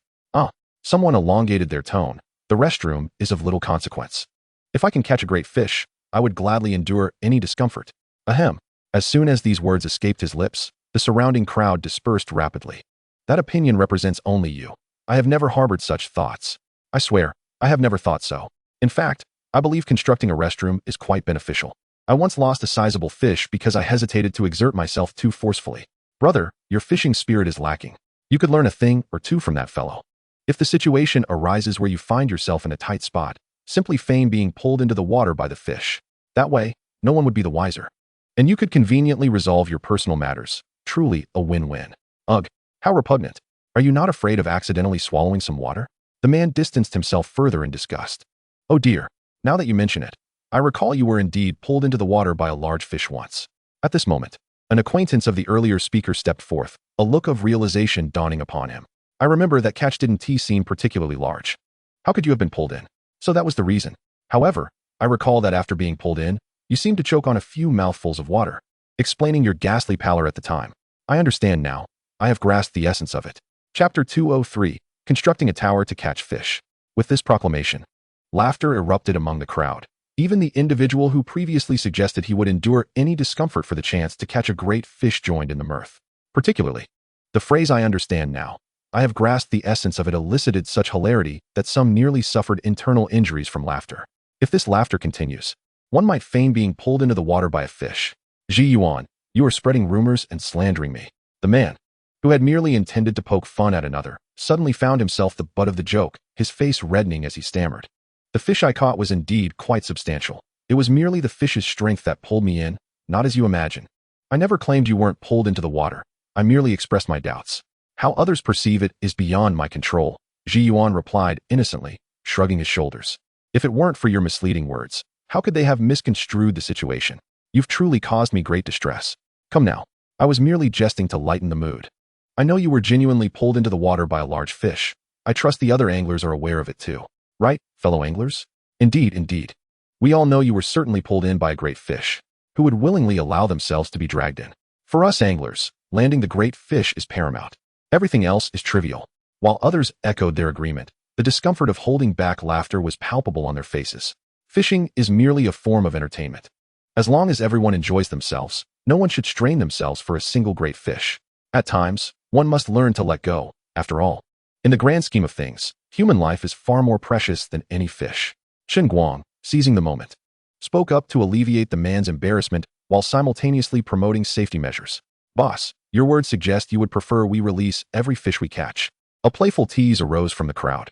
Someone elongated their tone. The restroom is of little consequence. If I can catch a great fish, I would gladly endure any discomfort. Ahem. As soon as these words escaped his lips, the surrounding crowd dispersed rapidly. That opinion represents only you. I have never harbored such thoughts. I swear, I have never thought so. In fact, I believe constructing a restroom is quite beneficial. I once lost a sizable fish because I hesitated to exert myself too forcefully. Brother, your fishing spirit is lacking. You could learn a thing or two from that fellow. If the situation arises where you find yourself in a tight spot, simply feign being pulled into the water by the fish. That way, no one would be the wiser. And you could conveniently resolve your personal matters. Truly a win-win. Ugh, how repugnant. Are you not afraid of accidentally swallowing some water? The man distanced himself further in disgust. Oh dear, now that you mention it, I recall you were indeed pulled into the water by a large fish once. At this moment, an acquaintance of the earlier speaker stepped forth, a look of realization dawning upon him. I remember that catch didn't seem particularly large. How could you have been pulled in? So that was the reason. However, I recall that after being pulled in, you seemed to choke on a few mouthfuls of water, explaining your ghastly pallor at the time. I understand now. I have grasped the essence of it. Chapter 203, Constructing a Tower to Catch Fish. With this proclamation, laughter erupted among the crowd. Even the individual who previously suggested he would endure any discomfort for the chance to catch a great fish joined in the mirth. Particularly, the phrase "I understand now." I have grasped the essence of it elicited such hilarity that some nearly suffered internal injuries from laughter. If this laughter continues, one might feign being pulled into the water by a fish. Yuan, you are spreading rumors and slandering me. The man, who had merely intended to poke fun at another, suddenly found himself the butt of the joke, his face reddening as he stammered. The fish I caught was indeed quite substantial. It was merely the fish's strength that pulled me in, not as you imagine. I never claimed you weren't pulled into the water. I merely expressed my doubts. How others perceive it is beyond my control, Yuan replied innocently, shrugging his shoulders. If it weren't for your misleading words, how could they have misconstrued the situation? You've truly caused me great distress. Come now, I was merely jesting to lighten the mood. I know you were genuinely pulled into the water by a large fish. I trust the other anglers are aware of it too. Right, fellow anglers? Indeed. We all know you were certainly pulled in by a great fish, who would willingly allow themselves to be dragged in. For us anglers, landing the great fish is paramount. Everything else is trivial. While others echoed their agreement, The discomfort of holding back laughter was palpable on their faces. Fishing is merely a form of entertainment. As long as everyone enjoys themselves, no one should strain themselves for a single great fish. At times, one must learn to let go, after all. In the grand scheme of things, human life is far more precious than any fish. Chen Guang, seizing the moment, spoke up to alleviate the man's embarrassment while simultaneously promoting safety measures. Boss, your words suggest you would prefer we release every fish we catch. A playful tease arose from the crowd.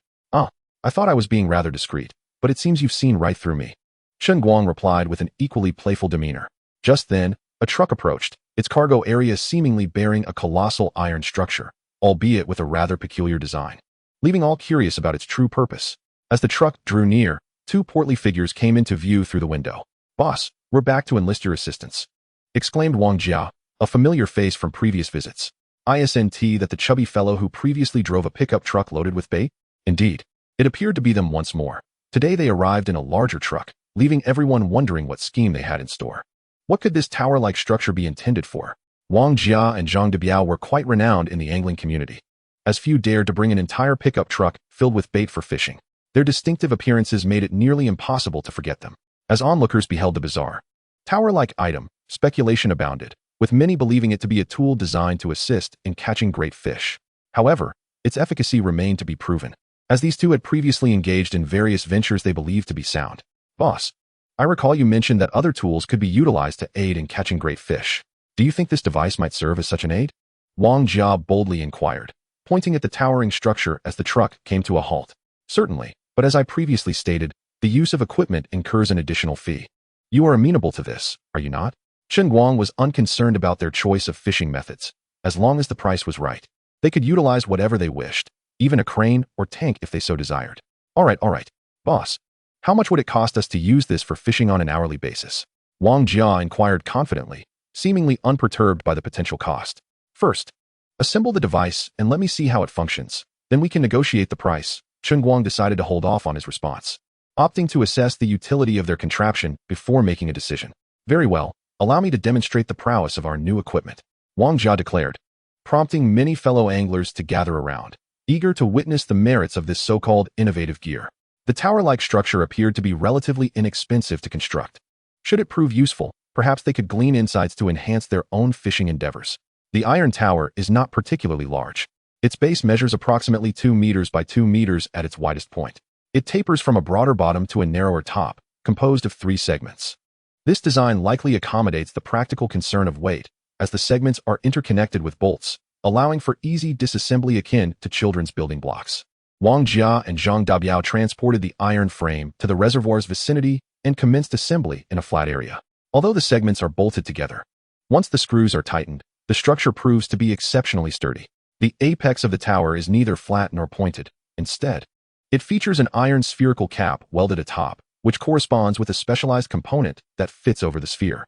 I thought I was being rather discreet, but it seems you've seen right through me. Chen Guang replied with an equally playful demeanor. Just then, a truck approached, its cargo area seemingly bearing a colossal iron structure, albeit with a rather peculiar design, leaving all curious about its true purpose. As the truck drew near, two portly figures came into view through the window. Boss, we're back to enlist your assistance, exclaimed Wang Jia, a familiar face from previous visits. Isn't that the chubby fellow who previously drove a pickup truck loaded with bait? Indeed. It appeared to be them once more. Today they arrived in a larger truck, leaving everyone wondering what scheme they had in store. What could this tower-like structure be intended for? Wang Jia and Zhang Debiao were quite renowned in the angling community, as few dared to bring an entire pickup truck filled with bait for fishing. Their distinctive appearances made it nearly impossible to forget them. As onlookers beheld the bizarre, tower-like item, speculation abounded, with many believing it to be a tool designed to assist in catching great fish. However, its efficacy remained to be proven, as these two had previously engaged in various ventures they believed to be sound. Boss, I recall you mentioned that other tools could be utilized to aid in catching great fish. Do you think this device might serve as such an aid? Wang Jia boldly inquired, pointing at the towering structure as the truck came to a halt. Certainly, but as I previously stated, the use of equipment incurs an additional fee. You are amenable to this, are you not? Chen Guang was unconcerned about their choice of fishing methods, as long as the price was right. They could utilize whatever they wished, even a crane or tank if they so desired. All right, boss. How much would it cost us to use this for fishing on an hourly basis? Wang Jia inquired confidently, seemingly unperturbed by the potential cost. First, assemble the device and let me see how it functions. Then we can negotiate the price. Chen Guang decided to hold off on his response, opting to assess the utility of their contraption before making a decision. Very well, allow me to demonstrate the prowess of our new equipment, Wang Jia declared, prompting many fellow anglers to gather around, eager to witness the merits of this so-called innovative gear. The tower-like structure appeared to be relatively inexpensive to construct. Should it prove useful, perhaps they could glean insights to enhance their own fishing endeavors. The iron tower is not particularly large. Its base measures approximately 2 meters by 2 meters at its widest point. It tapers from a broader bottom to a narrower top, composed of 3 segments. This design likely accommodates the practical concern of weight, as the segments are interconnected with bolts, allowing for easy disassembly akin to children's building blocks. Wang Jia and Zhang Dabiao transported the iron frame to the reservoir's vicinity and commenced assembly in a flat area. Although the segments are bolted together, once the screws are tightened, the structure proves to be exceptionally sturdy. The apex of the tower is neither flat nor pointed. Instead, it features an iron spherical cap welded atop, which corresponds with a specialized component that fits over the sphere.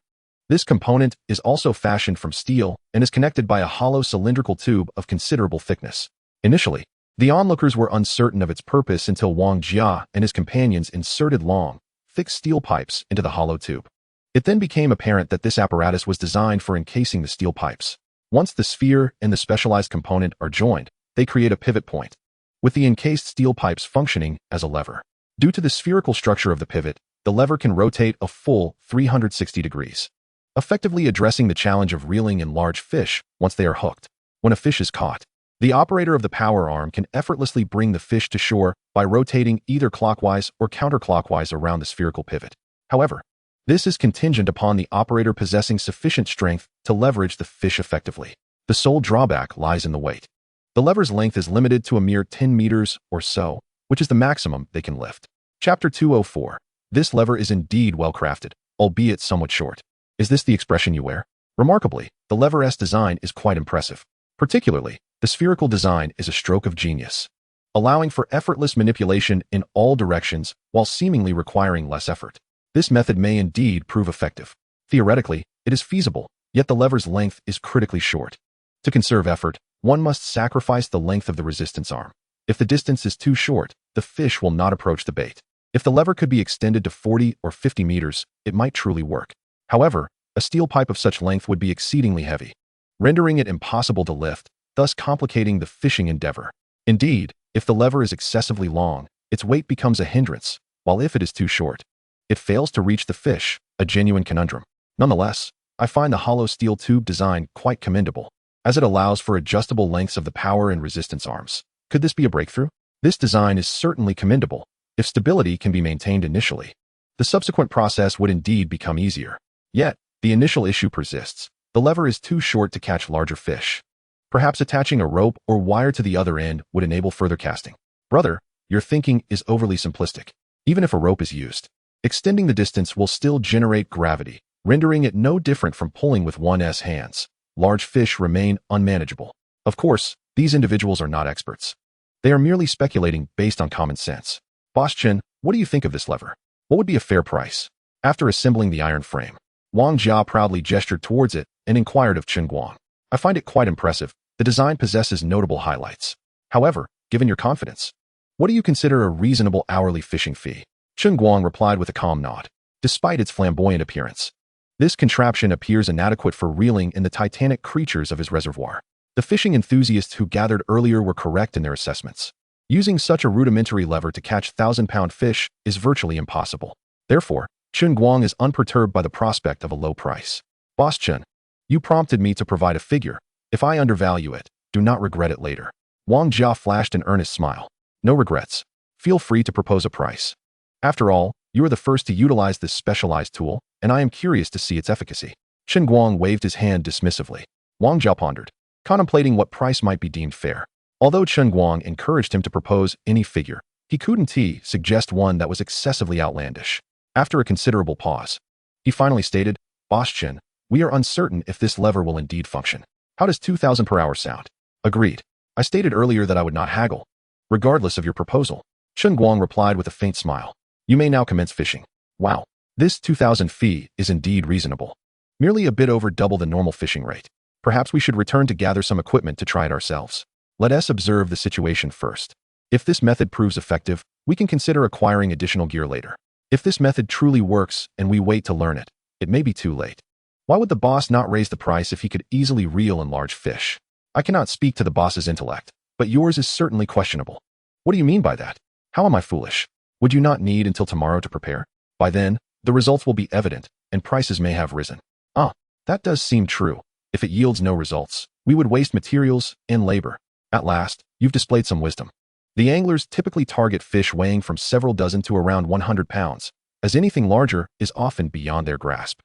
This component is also fashioned from steel and is connected by a hollow cylindrical tube of considerable thickness. Initially, the onlookers were uncertain of its purpose until Wang Jia and his companions inserted long, thick steel pipes into the hollow tube. It then became apparent that this apparatus was designed for encasing the steel pipes. Once the sphere and the specialized component are joined, they create a pivot point, with the encased steel pipes functioning as a lever. Due to the spherical structure of the pivot, the lever can rotate a full 360 degrees, effectively addressing the challenge of reeling in large fish once they are hooked. When a fish is caught, the operator of the power arm can effortlessly bring the fish to shore by rotating either clockwise or counterclockwise around the spherical pivot. However, this is contingent upon the operator possessing sufficient strength to leverage the fish effectively. The sole drawback lies in the weight. The lever's length is limited to a mere 10 meters or so, which is the maximum they can lift. Chapter 204. This lever is indeed well crafted, albeit somewhat short. Is this the expression you wear? Remarkably, the lever's design is quite impressive. Particularly, the spherical design is a stroke of genius, allowing for effortless manipulation in all directions while seemingly requiring less effort. This method may indeed prove effective. Theoretically, it is feasible, yet the lever's length is critically short. To conserve effort, one must sacrifice the length of the resistance arm. If the distance is too short, the fish will not approach the bait. If the lever could be extended to 40 or 50 meters, it might truly work. However, a steel pipe of such length would be exceedingly heavy, rendering it impossible to lift, thus complicating the fishing endeavor. Indeed, If the lever is excessively long, its weight becomes a hindrance, while if it is too short, it fails to reach the fish, a genuine conundrum. Nonetheless, I find the hollow steel tube design quite commendable, as it allows for adjustable lengths of the power and resistance arms. Could this be a breakthrough? This design is certainly commendable. If stability can be maintained initially, the subsequent process would indeed become easier. Yet, the initial issue persists. The lever is too short to catch larger fish. Perhaps attaching a rope or wire to the other end would enable further casting. Brother, your thinking is overly simplistic. Even if a rope is used, extending the distance will still generate gravity, rendering it no different from pulling with one's hands. Large fish remain unmanageable. Of course, these individuals are not experts. They are merely speculating based on common sense. Boss Chen, what do you think of this lever? What would be a fair price? After assembling the iron frame, Wang Jia proudly gestured towards it and inquired of Chen Guang. I find it quite impressive. The design possesses notable highlights. However, given your confidence, what do you consider a reasonable hourly fishing fee? Chen Guang replied with a calm nod. Despite its flamboyant appearance, this contraption appears inadequate for reeling in the titanic creatures of his reservoir. The fishing enthusiasts who gathered earlier were correct in their assessments. Using such a rudimentary lever to catch 1,000-pound fish is virtually impossible. Therefore, Chen Guang is unperturbed by the prospect of a low price. Boss Chen, you prompted me to provide a figure. If I undervalue it, do not regret it later. Wang Jia flashed an earnest smile. No regrets. Feel free to propose a price. After all, you are the first to utilize this specialized tool, and I am curious to see its efficacy. Chen Guang waved his hand dismissively. Wang Jia pondered, contemplating what price might be deemed fair. Although Chen Guang encouraged him to propose any figure, he couldn't suggest one that was excessively outlandish. After a considerable pause, he finally stated, Boss Chen, we are uncertain if this lever will indeed function. How does 2,000 per hour sound? Agreed. I stated earlier that I would not haggle, regardless of your proposal. Chen Guang replied with a faint smile. You may now commence fishing. Wow, this 2,000 fee is indeed reasonable. Merely a bit over double the normal fishing rate. Perhaps we should return to gather some equipment to try it ourselves. Let us observe the situation first. If this method proves effective, we can consider acquiring additional gear later. If this method truly works and we wait to learn it, it may be too late. Why would the boss not raise the price if he could easily reel in large fish? I cannot speak to the boss's intellect, but yours is certainly questionable. What do you mean by that? How am I foolish? Would you not need until tomorrow to prepare? By then, the results will be evident, and prices may have risen. That does seem true. If it yields no results, we would waste materials and labor. At last, you've displayed some wisdom. The anglers typically target fish weighing from several dozen to around 100 pounds, as anything larger is often beyond their grasp.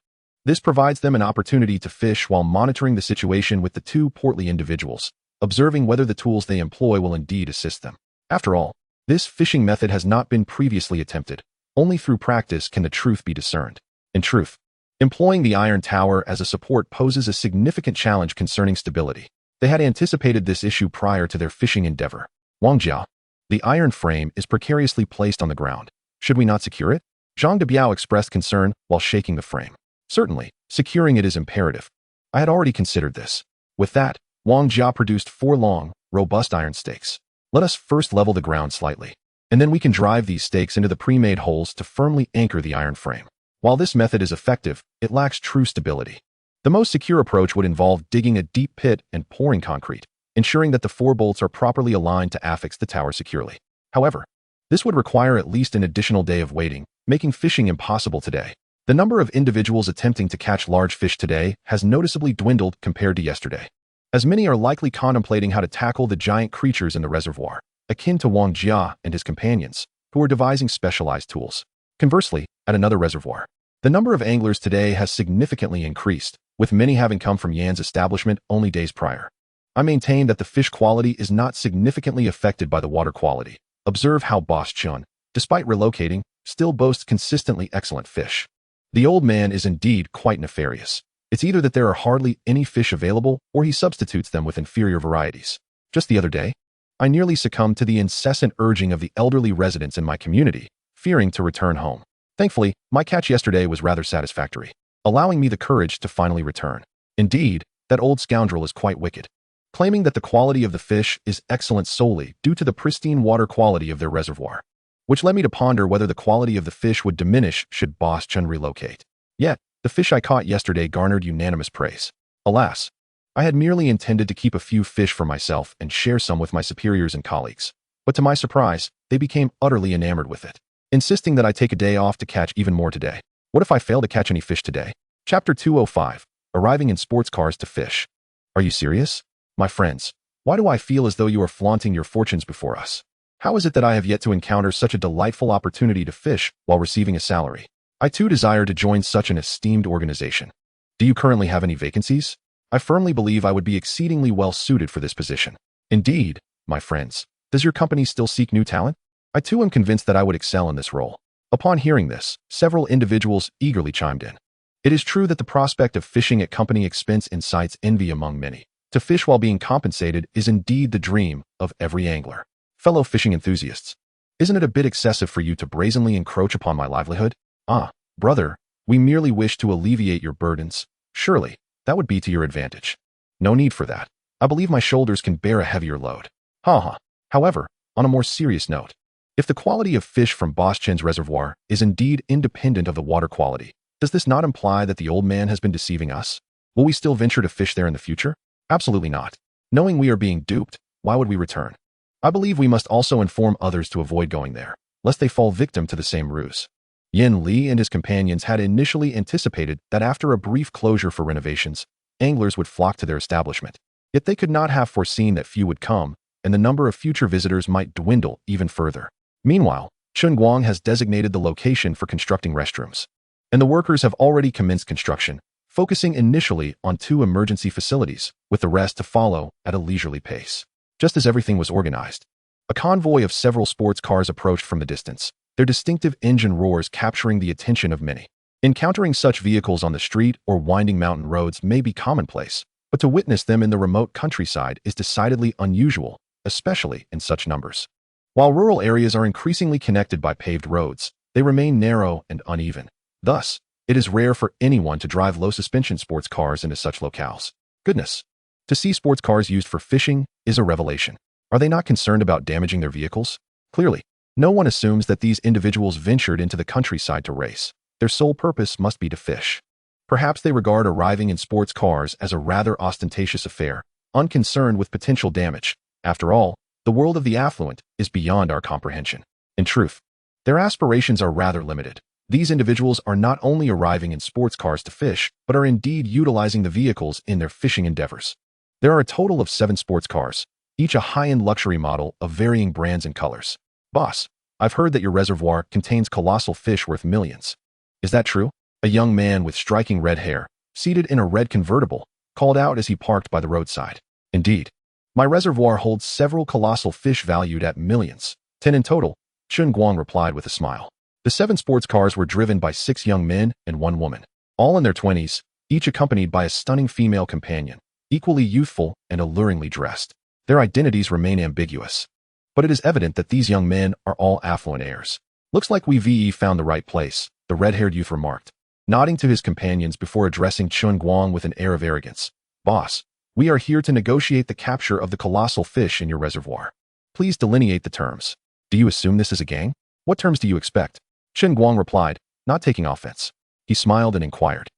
This provides them an opportunity to fish while monitoring the situation with the two portly individuals, observing whether the tools they employ will indeed assist them. After all, this fishing method has not been previously attempted. Only through practice can the truth be discerned. In truth, employing the iron tower as a support poses a significant challenge concerning stability. They had anticipated this issue prior to their fishing endeavor. Wang Jia, the iron frame is precariously placed on the ground. Should we not secure it? Zhang Debiao expressed concern while shaking the frame. Certainly, securing it is imperative. I had already considered this. With that, Wang Jia produced 4 long, robust iron stakes. Let us first level the ground slightly, and then we can drive these stakes into the pre-made holes to firmly anchor the iron frame. While this method is effective, it lacks true stability. The most secure approach would involve digging a deep pit and pouring concrete, ensuring that the 4 bolts are properly aligned to affix the tower securely. However, this would require at least an additional day of waiting, making fishing impossible today. The number of individuals attempting to catch large fish today has noticeably dwindled compared to yesterday, as many are likely contemplating how to tackle the giant creatures in the reservoir, akin to Wang Jia and his companions, who are devising specialized tools. Conversely, at another reservoir, the number of anglers today has significantly increased, with many having come from Yan's establishment only days prior. I maintain that the fish quality is not significantly affected by the water quality. Observe how Boss Chen, despite relocating, still boasts consistently excellent fish. The old man is indeed quite nefarious. It's either that there are hardly any fish available, or he substitutes them with inferior varieties. Just the other day, I nearly succumbed to the incessant urging of the elderly residents in my community, fearing to return home. Thankfully, my catch yesterday was rather satisfactory, allowing me the courage to finally return. Indeed, that old scoundrel is quite wicked, claiming that the quality of the fish is excellent solely due to the pristine water quality of their reservoir, which led me to ponder whether the quality of the fish would diminish should Boss Chen relocate. Yet, the fish I caught yesterday garnered unanimous praise. Alas, I had merely intended to keep a few fish for myself and share some with my superiors and colleagues. But to my surprise, they became utterly enamored with it, insisting that I take a day off to catch even more today. What if I fail to catch any fish today? Chapter 205, Arriving in Sports Cars to Fish. Are you serious? My friends, why do I feel as though you are flaunting your fortunes before us? How is it that I have yet to encounter such a delightful opportunity to fish while receiving a salary? I too desire to join such an esteemed organization. Do you currently have any vacancies? I firmly believe I would be exceedingly well suited for this position. Indeed, my friends, does your company still seek new talent? I too am convinced that I would excel in this role. Upon hearing this, several individuals eagerly chimed in. It is true that the prospect of fishing at company expense incites envy among many. To fish while being compensated is indeed the dream of every angler. Fellow fishing enthusiasts, isn't it a bit excessive for you to brazenly encroach upon my livelihood? Ah, brother, we merely wish to alleviate your burdens. Surely, that would be to your advantage. No need for that. I believe my shoulders can bear a heavier load. Ha. However, on a more serious note, if the quality of fish from Boss Chen's reservoir is indeed independent of the water quality, does this not imply that the old man has been deceiving us? Will we still venture to fish there in the future? Absolutely not. Knowing we are being duped, why would we return? I believe we must also inform others to avoid going there, lest they fall victim to the same ruse. Yin Li and his companions had initially anticipated that after a brief closure for renovations, anglers would flock to their establishment. Yet they could not have foreseen that few would come, and the number of future visitors might dwindle even further. Meanwhile, Chen Guang has designated the location for constructing restrooms, and the workers have already commenced construction, focusing initially on 2 emergency facilities, with the rest to follow at a leisurely pace. Just as everything was organized, a convoy of several sports cars approached from the distance, their distinctive engine roars capturing the attention of many. Encountering such vehicles on the street or winding mountain roads may be commonplace, but to witness them in the remote countryside is decidedly unusual, especially in such numbers. While rural areas are increasingly connected by paved roads, they remain narrow and uneven. Thus, it is rare for anyone to drive low-suspension sports cars into such locales. Goodness! To see sports cars used for fishing is a revelation. Are they not concerned about damaging their vehicles? Clearly, no one assumes that these individuals ventured into the countryside to race. Their sole purpose must be to fish. Perhaps they regard arriving in sports cars as a rather ostentatious affair, unconcerned with potential damage. After all, the world of the affluent is beyond our comprehension. In truth, their aspirations are rather limited. These individuals are not only arriving in sports cars to fish, but are indeed utilizing the vehicles in their fishing endeavors. There are a total of 7 sports cars, each a high-end luxury model of varying brands and colors. Boss, I've heard that your reservoir contains colossal fish worth millions. Is that true? A young man with striking red hair, seated in a red convertible, called out as he parked by the roadside. Indeed. My reservoir holds several colossal fish valued at millions. 10 in total, Chen Guang replied with a smile. The 7 sports cars were driven by 6 young men and 1 woman, all in their 20s, each accompanied by a stunning female companion, equally youthful and alluringly dressed. Their identities remain ambiguous, but it is evident that these young men are all affluent heirs. Looks like we found the right place, the red-haired youth remarked, nodding to his companions before addressing Chen Guang with an air of arrogance. Boss, we are here to negotiate the capture of the colossal fish in your reservoir. Please delineate the terms. Do you assume this is a gang? What terms do you expect? Chen Guang replied, not taking offense. He smiled and inquired,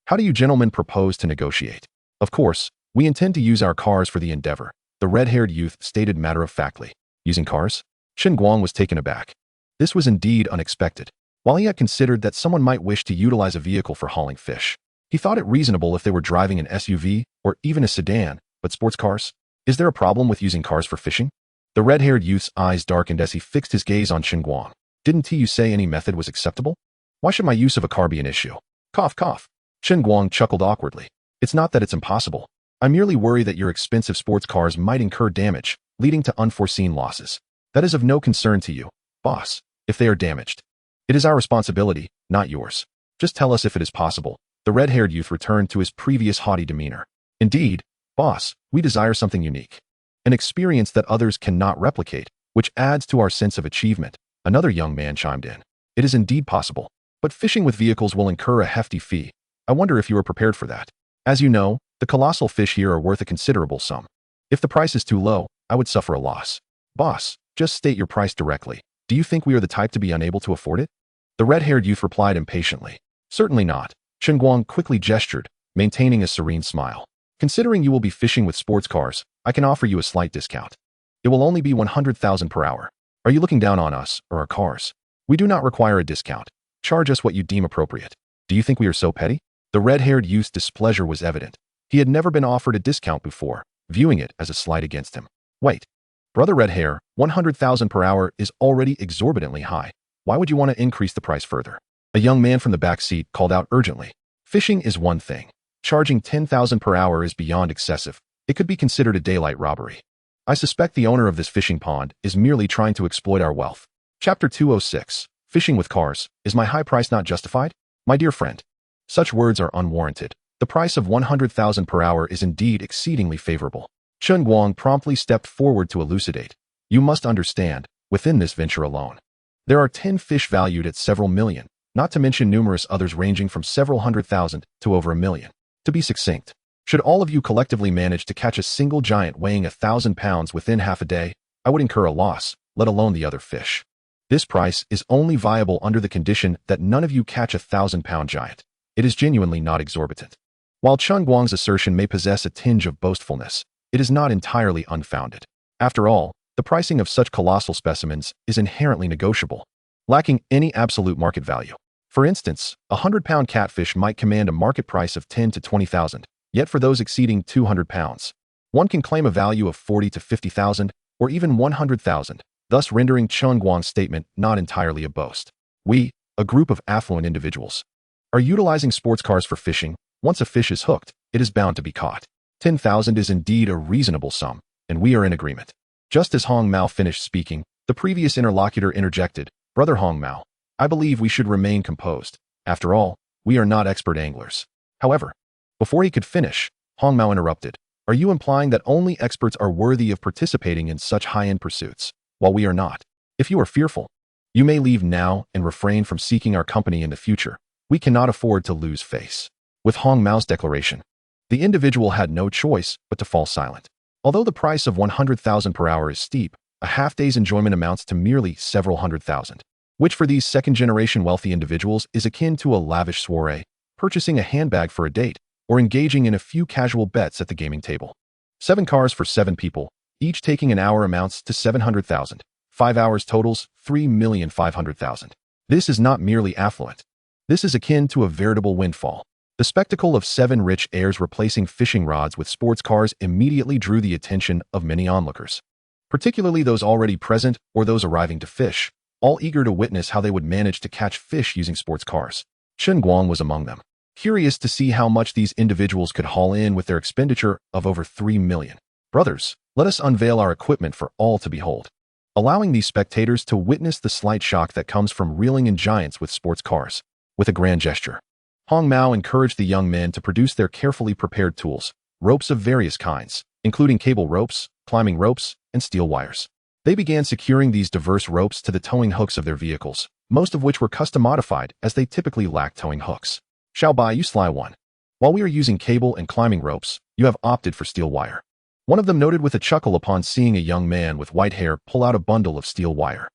how do you gentlemen propose to negotiate? Of course, we intend to use our cars for the endeavor, the red-haired youth stated matter-of-factly. Using cars? Chen Guang was taken aback. This was indeed unexpected. While he had considered that someone might wish to utilize a vehicle for hauling fish, he thought it reasonable if they were driving an SUV or even a sedan, but sports cars? Is there a problem with using cars for fishing? The red-haired youth's eyes darkened as he fixed his gaze on Chen Guang. Didn't you say any method was acceptable? Why should my use of a car be an issue? Cough, cough. Chen Guang chuckled awkwardly. It's not that it's impossible. I merely worry that your expensive sports cars might incur damage, leading to unforeseen losses. That is of no concern to you, boss, if they are damaged. It is our responsibility, not yours. Just tell us if it is possible. The red-haired youth returned to his previous haughty demeanor. Indeed, boss, we desire something unique. An experience that others cannot replicate, which adds to our sense of achievement. Another young man chimed in. It is indeed possible, but fishing with vehicles will incur a hefty fee. I wonder if you are prepared for that. As you know, the colossal fish here are worth a considerable sum. If the price is too low, I would suffer a loss. Boss, just state your price directly. Do you think we are the type to be unable to afford it? The red-haired youth replied impatiently. Certainly not. Chen Guang quickly gestured, maintaining a serene smile. Considering you will be fishing with sports cars, I can offer you a slight discount. It will only be 100,000 per hour. Are you looking down on us or our cars? We do not require a discount. Charge us what you deem appropriate. Do you think we are so petty? The red-haired youth's displeasure was evident. He had never been offered a discount before, viewing it as a slight against him. Wait. Brother Red Hair, 100,000 per hour is already exorbitantly high. Why would you want to increase the price further? A young man from the back seat called out urgently. Fishing is one thing. Charging 10,000 per hour is beyond excessive. It could be considered a daylight robbery. I suspect the owner of this fishing pond is merely trying to exploit our wealth. Chapter 206. Fishing with cars. Is my high price not justified? My dear friend, such words are unwarranted. The price of 100,000 per hour is indeed exceedingly favorable. Chen Guang promptly stepped forward to elucidate. You must understand, within this venture alone, there are 10 fish valued at several million, not to mention numerous others ranging from several 100,000 to over 1,000,000. To be succinct, should all of you collectively manage to catch a single giant weighing 1,000 pounds within half a day, I would incur a loss, let alone the other fish. This price is only viable under the condition that none of you catch a 1,000-pound giant. It is genuinely not exorbitant. While Chen Guang's assertion may possess a tinge of boastfulness, it is not entirely unfounded. After all, the pricing of such colossal specimens is inherently negotiable, lacking any absolute market value. For instance, a 100-pound catfish might command a market price of 10 to 20,000, yet for those exceeding 200 pounds, one can claim a value of 40 to 50,000 or even 100,000, thus rendering Chen Guang's statement not entirely a boast. We, a group of affluent individuals, are utilizing sports cars for fishing. Once a fish is hooked, it is bound to be caught. 10,000 is indeed a reasonable sum, and we are in agreement. Just as Hong Mao finished speaking, the previous interlocutor interjected, Brother Hong Mao, I believe we should remain composed. After all, we are not expert anglers. However, before he could finish, Hong Mao interrupted. Are you implying that only experts are worthy of participating in such high-end pursuits, while we are not? If you are fearful, you may leave now and refrain from seeking our company in the future. We cannot afford to lose face. With Hong Mao's declaration, the individual had no choice but to fall silent. Although the price of 100,000 per hour is steep, a half-day's enjoyment amounts to merely several 100,000, which for these second-generation wealthy individuals is akin to a lavish soiree, purchasing a handbag for a date, or engaging in a few casual bets at the gaming table. 7 cars for 7 people, each taking an hour amounts to 700,000. 5 hours totals 3,500,000. This is not merely affluent. This is akin to a veritable windfall. The spectacle of 7 rich heirs replacing fishing rods with sports cars immediately drew the attention of many onlookers, particularly those already present or those arriving to fish, all eager to witness how they would manage to catch fish using sports cars. Chen Guang was among them, curious to see how much these individuals could haul in with their expenditure of over 3 million. Brothers, let us unveil our equipment for all to behold, allowing these spectators to witness the slight shock that comes from reeling in giants with sports cars. With a grand gesture, Hong Mao encouraged the young men to produce their carefully prepared tools, ropes of various kinds, including cable ropes, climbing ropes, and steel wires. They began securing these diverse ropes to the towing hooks of their vehicles, most of which were custom-modified as they typically lack towing hooks. Xiaobai, you sly one. While we are using cable and climbing ropes, you have opted for steel wire. One of them noted with a chuckle upon seeing a young man with white hair pull out a bundle of steel wire.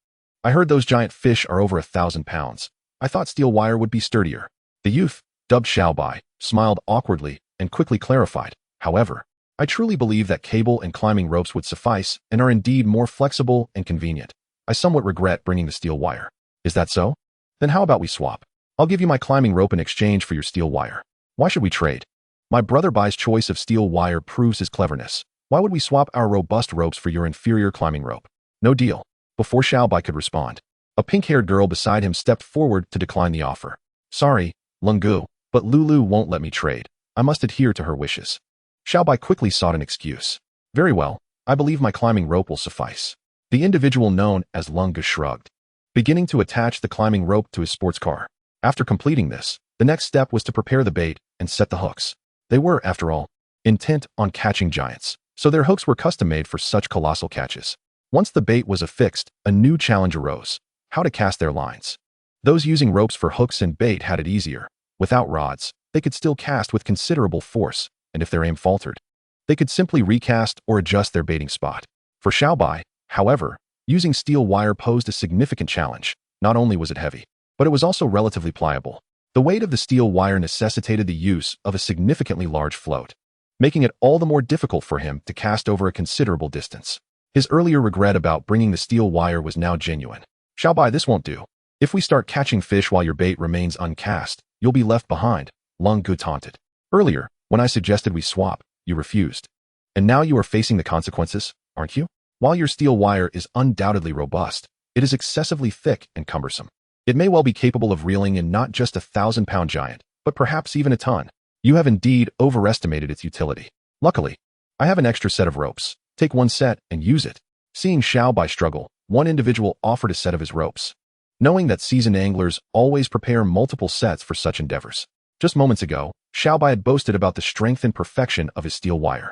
I heard those giant fish are over 1,000 pounds. I thought steel wire would be sturdier. The youth, dubbed Xiaobai, smiled awkwardly and quickly clarified. However, I truly believe that cable and climbing ropes would suffice and are indeed more flexible and convenient. I somewhat regret bringing the steel wire. Is that so? Then how about we swap? I'll give you my climbing rope in exchange for your steel wire. Why should we trade? My brother Bai's choice of steel wire proves his cleverness. Why would we swap our robust ropes for your inferior climbing rope? No deal. Before Xiaobai could respond, a pink-haired girl beside him stepped forward to decline the offer. Sorry, Lungu, but Lulu won't let me trade. I must adhere to her wishes. Xiaobai quickly sought an excuse. Very well, I believe my climbing rope will suffice. The individual known as Lungu shrugged, beginning to attach the climbing rope to his sports car. After completing this, the next step was to prepare the bait and set the hooks. They were, after all, intent on catching giants, so their hooks were custom-made for such colossal catches. Once the bait was affixed, a new challenge arose: how to cast their lines. Those using ropes for hooks and bait had it easier. Without rods, they could still cast with considerable force, and if their aim faltered, they could simply recast or adjust their baiting spot. For Xiaobai, however, using steel wire posed a significant challenge. Not only was it heavy, but it was also relatively pliable. The weight of the steel wire necessitated the use of a significantly large float, making it all the more difficult for him to cast over a considerable distance. His earlier regret about bringing the steel wire was now genuine. Xiaobai, this won't do. If we start catching fish while your bait remains uncast, you'll be left behind, Lung Gu taunted. Earlier, when I suggested we swap, you refused. And now you are facing the consequences, aren't you? While your steel wire is undoubtedly robust, it is excessively thick and cumbersome. It may well be capable of reeling in not just a 1,000-pound giant, but perhaps even a ton. You have indeed overestimated its utility. Luckily, I have an extra set of ropes. Take one set and use it. Seeing Xiaobai struggle, one individual offered a set of his ropes. Knowing that seasoned anglers always prepare multiple sets for such endeavors. Just moments ago, Xiaobai had boasted about the strength and perfection of his steel wire,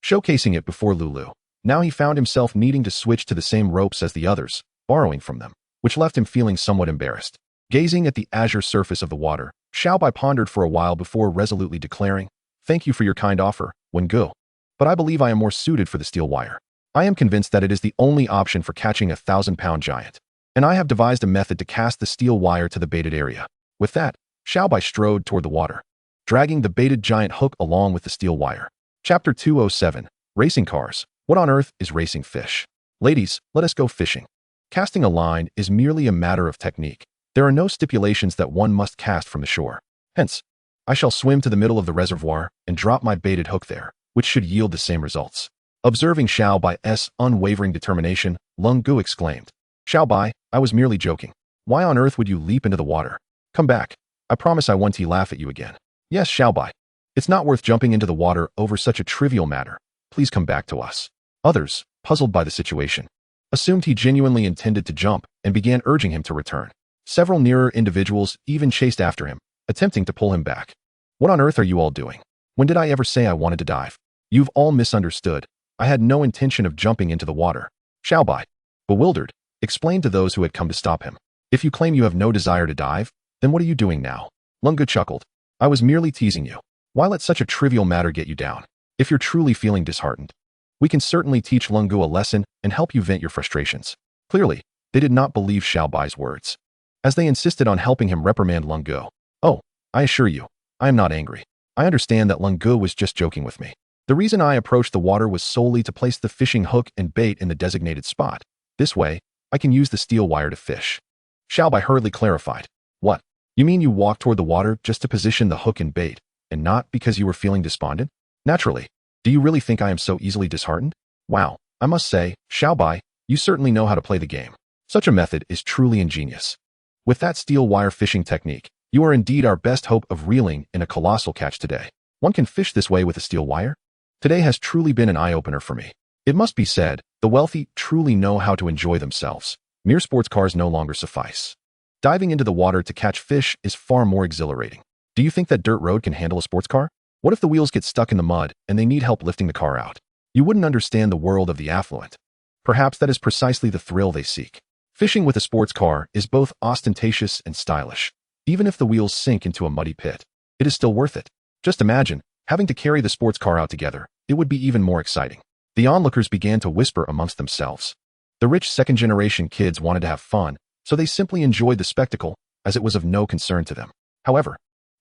showcasing it before Lulu. Now he found himself needing to switch to the same ropes as the others, borrowing from them, which left him feeling somewhat embarrassed. Gazing at the azure surface of the water, Xiaobai pondered for a while before resolutely declaring, "Thank you for your kind offer, Wengu. But I believe I am more suited for the steel wire. I am convinced that it is the only option for catching a 1,000-pound giant, and I have devised a method to cast the steel wire to the baited area." With that, Xiaobai strode toward the water, dragging the baited giant hook along with the steel wire. Chapter 207, Racing Cars. What on earth is racing fish? Ladies, let us go fishing. Casting a line is merely a matter of technique. There are no stipulations that one must cast from the shore. Hence, I shall swim to the middle of the reservoir and drop my baited hook there, which should yield the same results. Observing Xiaobai's unwavering determination, Lung Gu exclaimed, "Xiaobai, I was merely joking. Why on earth would you leap into the water? Come back. I promise I won't laugh at you again." "Yes, Xiaobai. It's not worth jumping into the water over such a trivial matter. Please come back to us." Others, puzzled by the situation, assumed he genuinely intended to jump and began urging him to return. Several nearer individuals even chased after him, attempting to pull him back. "What on earth are you all doing? When did I ever say I wanted to dive? You've all misunderstood. I had no intention of jumping into the water." Xiaobai, bewildered, explained to those who had come to stop him. "If you claim you have no desire to dive, then what are you doing now?" Lung Gu chuckled. "I was merely teasing you. Why let such a trivial matter get you down? If you're truly feeling disheartened, we can certainly teach Lung Gu a lesson and help you vent your frustrations." Clearly, they did not believe Xiaobai's words, as they insisted on helping him reprimand Lung Gu. "Oh, I assure you, I am not angry. I understand that Lung Gu was just joking with me. The reason I approached the water was solely to place the fishing hook and bait in the designated spot. This way, I can use the steel wire to fish." Xiaobai hurriedly clarified. "What? You mean you walked toward the water just to position the hook and bait, and not because you were feeling despondent? Naturally. Do you really think I am so easily disheartened? Wow, I must say, Xiaobai, you certainly know how to play the game. Such a method is truly ingenious. With that steel wire fishing technique, you are indeed our best hope of reeling in a colossal catch today. One can fish this way with a steel wire? Today has truly been an eye-opener for me. It must be said, the wealthy truly know how to enjoy themselves. Mere sports cars no longer suffice. Diving into the water to catch fish is far more exhilarating. Do you think that dirt road can handle a sports car? What if the wheels get stuck in the mud and they need help lifting the car out? You wouldn't understand the world of the affluent. Perhaps that is precisely the thrill they seek. Fishing with a sports car is both ostentatious and stylish. Even if the wheels sink into a muddy pit, it is still worth it. Just imagine having to carry the sports car out together. It would be even more exciting. The onlookers began to whisper amongst themselves. The rich second-generation kids wanted to have fun, so they simply enjoyed the spectacle, as it was of no concern to them. However,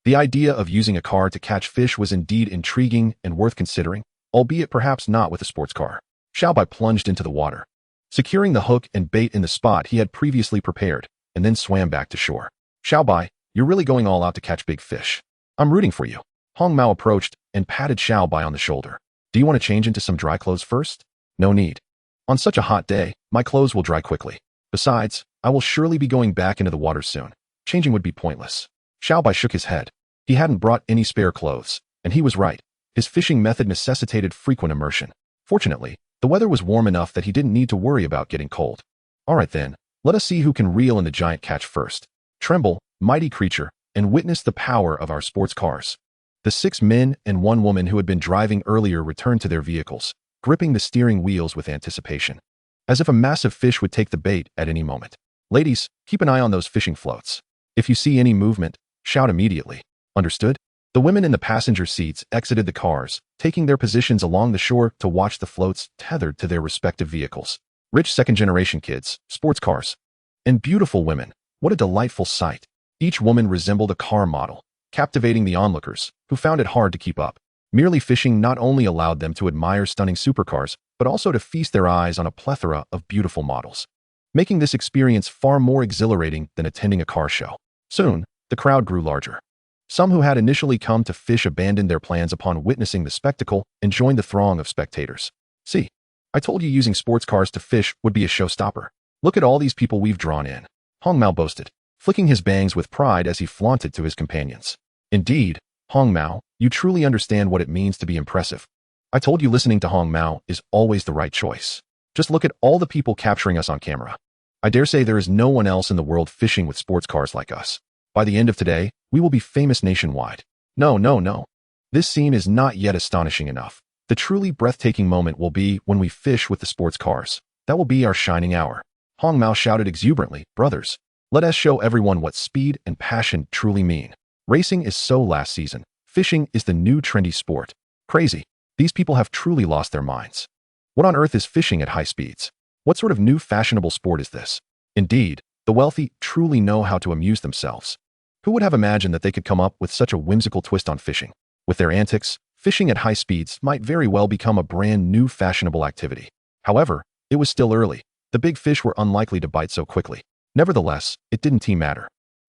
the idea of using a car to catch fish was indeed intriguing and worth considering, albeit perhaps not with a sports car. Xiaobai plunged into the water, securing the hook and bait in the spot he had previously prepared, and then swam back to shore. "Xiaobai, you're really going all out to catch big fish. I'm rooting for you." Hong Mao approached and patted Xiaobai on the shoulder. "Do you want to change into some dry clothes first?" "No need. On such a hot day, my clothes will dry quickly. Besides, I will surely be going back into the water soon. Changing would be pointless." Xiaobai shook his head. He hadn't brought any spare clothes, and he was right. His fishing method necessitated frequent immersion. Fortunately, the weather was warm enough that he didn't need to worry about getting cold. "All right then, let us see who can reel in the giant catch first. Tremble, mighty creature, and witness the power of our sports cars." The 6 men and 1 woman who had been driving earlier returned to their vehicles, gripping the steering wheels with anticipation, as if a massive fish would take the bait at any moment. "Ladies, keep an eye on those fishing floats. If you see any movement, shout immediately. Understood?" The women in the passenger seats exited the cars, taking their positions along the shore to watch the floats tethered to their respective vehicles. Rich second-generation kids, sports cars, and beautiful women. What a delightful sight. Each woman resembled a car model, captivating the onlookers, who found it hard to keep up. Merely fishing not only allowed them to admire stunning supercars, but also to feast their eyes on a plethora of beautiful models, making this experience far more exhilarating than attending a car show. Soon, the crowd grew larger. Some who had initially come to fish abandoned their plans upon witnessing the spectacle and joined the throng of spectators. See, I told you using sports cars to fish would be a showstopper. Look at all these people we've drawn in, Hong Mao boasted, flicking his bangs with pride as he flaunted to his companions. Indeed, Hong Mao, you truly understand what it means to be impressive. I told you listening to Hong Mao is always the right choice. Just look at all the people capturing us on camera. I dare say there is no one else in the world fishing with sports cars like us. By the end of today, we will be famous nationwide. No. This scene is not yet astonishing enough. The truly breathtaking moment will be when we fish with the sports cars. That will be our shining hour. Hong Mao shouted exuberantly, brothers, let us show everyone what speed and passion truly mean. Racing is so last season. Fishing is the new trendy sport. Crazy. These people have truly lost their minds. What on earth is fishing at high speeds? What sort of new fashionable sport is this? Indeed, the wealthy truly know how to amuse themselves. Who would have imagined that they could come up with such a whimsical twist on fishing? With their antics, fishing at high speeds might very well become a brand new fashionable activity. However, it was still early. The big fish were unlikely to bite so quickly. Nevertheless, it didn't matter.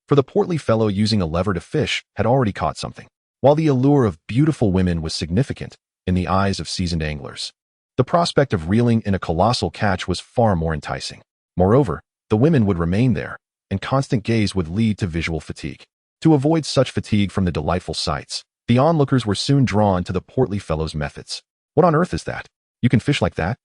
For the portly fellow using a lever to fish had already caught something. While the allure of beautiful women was significant in the eyes of seasoned anglers, the prospect of reeling in a colossal catch was far more enticing. Moreover, the women would remain there, and constant gaze would lead to visual fatigue. To avoid such fatigue from the delightful sights, the onlookers were soon drawn to the portly fellow's methods. What on earth is that? You can fish like that?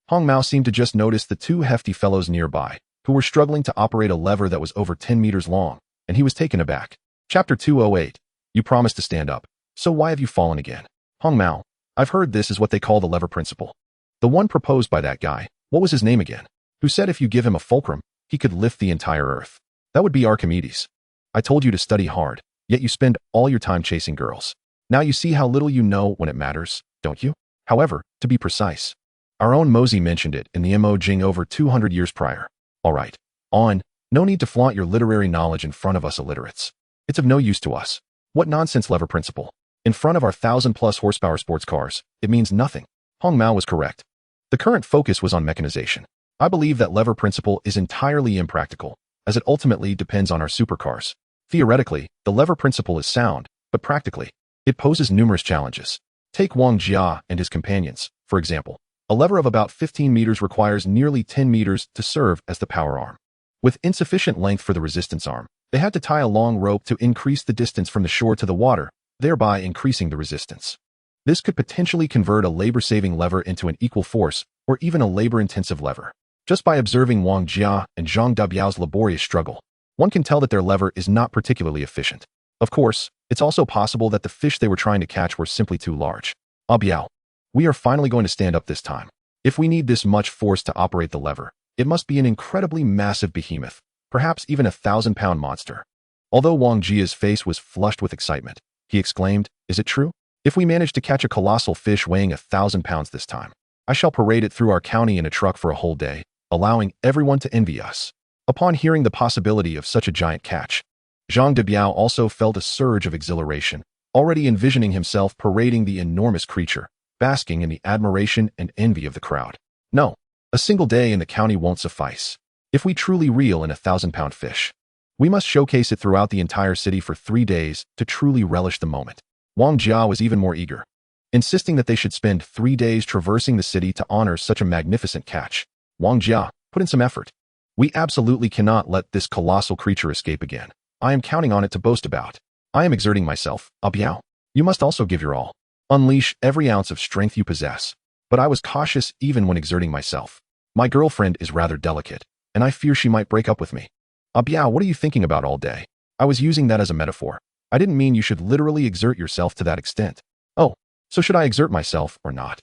Hong Mao seemed to just notice the two hefty fellows nearby, who were struggling to operate a lever that was over 10 meters long, and he was taken aback. Chapter 208. You promised to stand up, so why have you fallen again? Hong Mao, I've heard this is what they call the lever principle. The one proposed by that guy, what was his name again? Who said if you give him a fulcrum, he could lift the entire earth. That would be Archimedes. I told you to study hard, yet you spend all your time chasing girls. Now you see how little you know when it matters, don't you? However, to be precise, our own Mosey mentioned it in the Mo Jing over 200 years prior. All right, on, no need to flaunt your literary knowledge in front of us illiterates. It's of no use to us. What nonsense lever principle? In front of our 1,000+ horsepower sports cars, it means nothing. Hong Mao was correct. The current focus was on mechanization. I believe that lever principle is entirely impractical, as it ultimately depends on our supercars. Theoretically, the lever principle is sound, but practically, it poses numerous challenges. Take Wang Jia and his companions, for example. A lever of about 15 meters requires nearly 10 meters to serve as the power arm. With insufficient length for the resistance arm, they had to tie a long rope to increase the distance from the shore to the water, thereby increasing the resistance. This could potentially convert a labor-saving lever into an equal force, or even a labor-intensive lever. Just by observing Wang Jia and Zhang Dabiao's laborious struggle, one can tell that their lever is not particularly efficient. Of course, it's also possible that the fish they were trying to catch were simply too large. Biao, we are finally going to stand up this time. If we need this much force to operate the lever, it must be an incredibly massive behemoth, perhaps even a 1,000-pound monster. Although Wang Jia's face was flushed with excitement, he exclaimed, is it true? If we manage to catch a colossal fish weighing 1,000 pounds this time, I shall parade it through our county in a truck for a whole day, allowing everyone to envy us. Upon hearing the possibility of such a giant catch, Zhang Dabiao also felt a surge of exhilaration, already envisioning himself parading the enormous creature, basking in the admiration and envy of the crowd. No, a single day in the county won't suffice. If we truly reel in a 1,000-pound fish, we must showcase it throughout the entire city for 3 days to truly relish the moment. Wang Jia was even more eager, insisting that they should spend 3 days traversing the city to honor such a magnificent catch. Wang Jia, put in some effort. We absolutely cannot let this colossal creature escape again. I am counting on it to boast about. I am exerting myself. Biao, you must also give your all. Unleash every ounce of strength you possess. But I was cautious even when exerting myself. My girlfriend is rather delicate, and I fear she might break up with me. Biao, what are you thinking about all day? I was using that as a metaphor. I didn't mean you should literally exert yourself to that extent. Oh, so should I exert myself or not?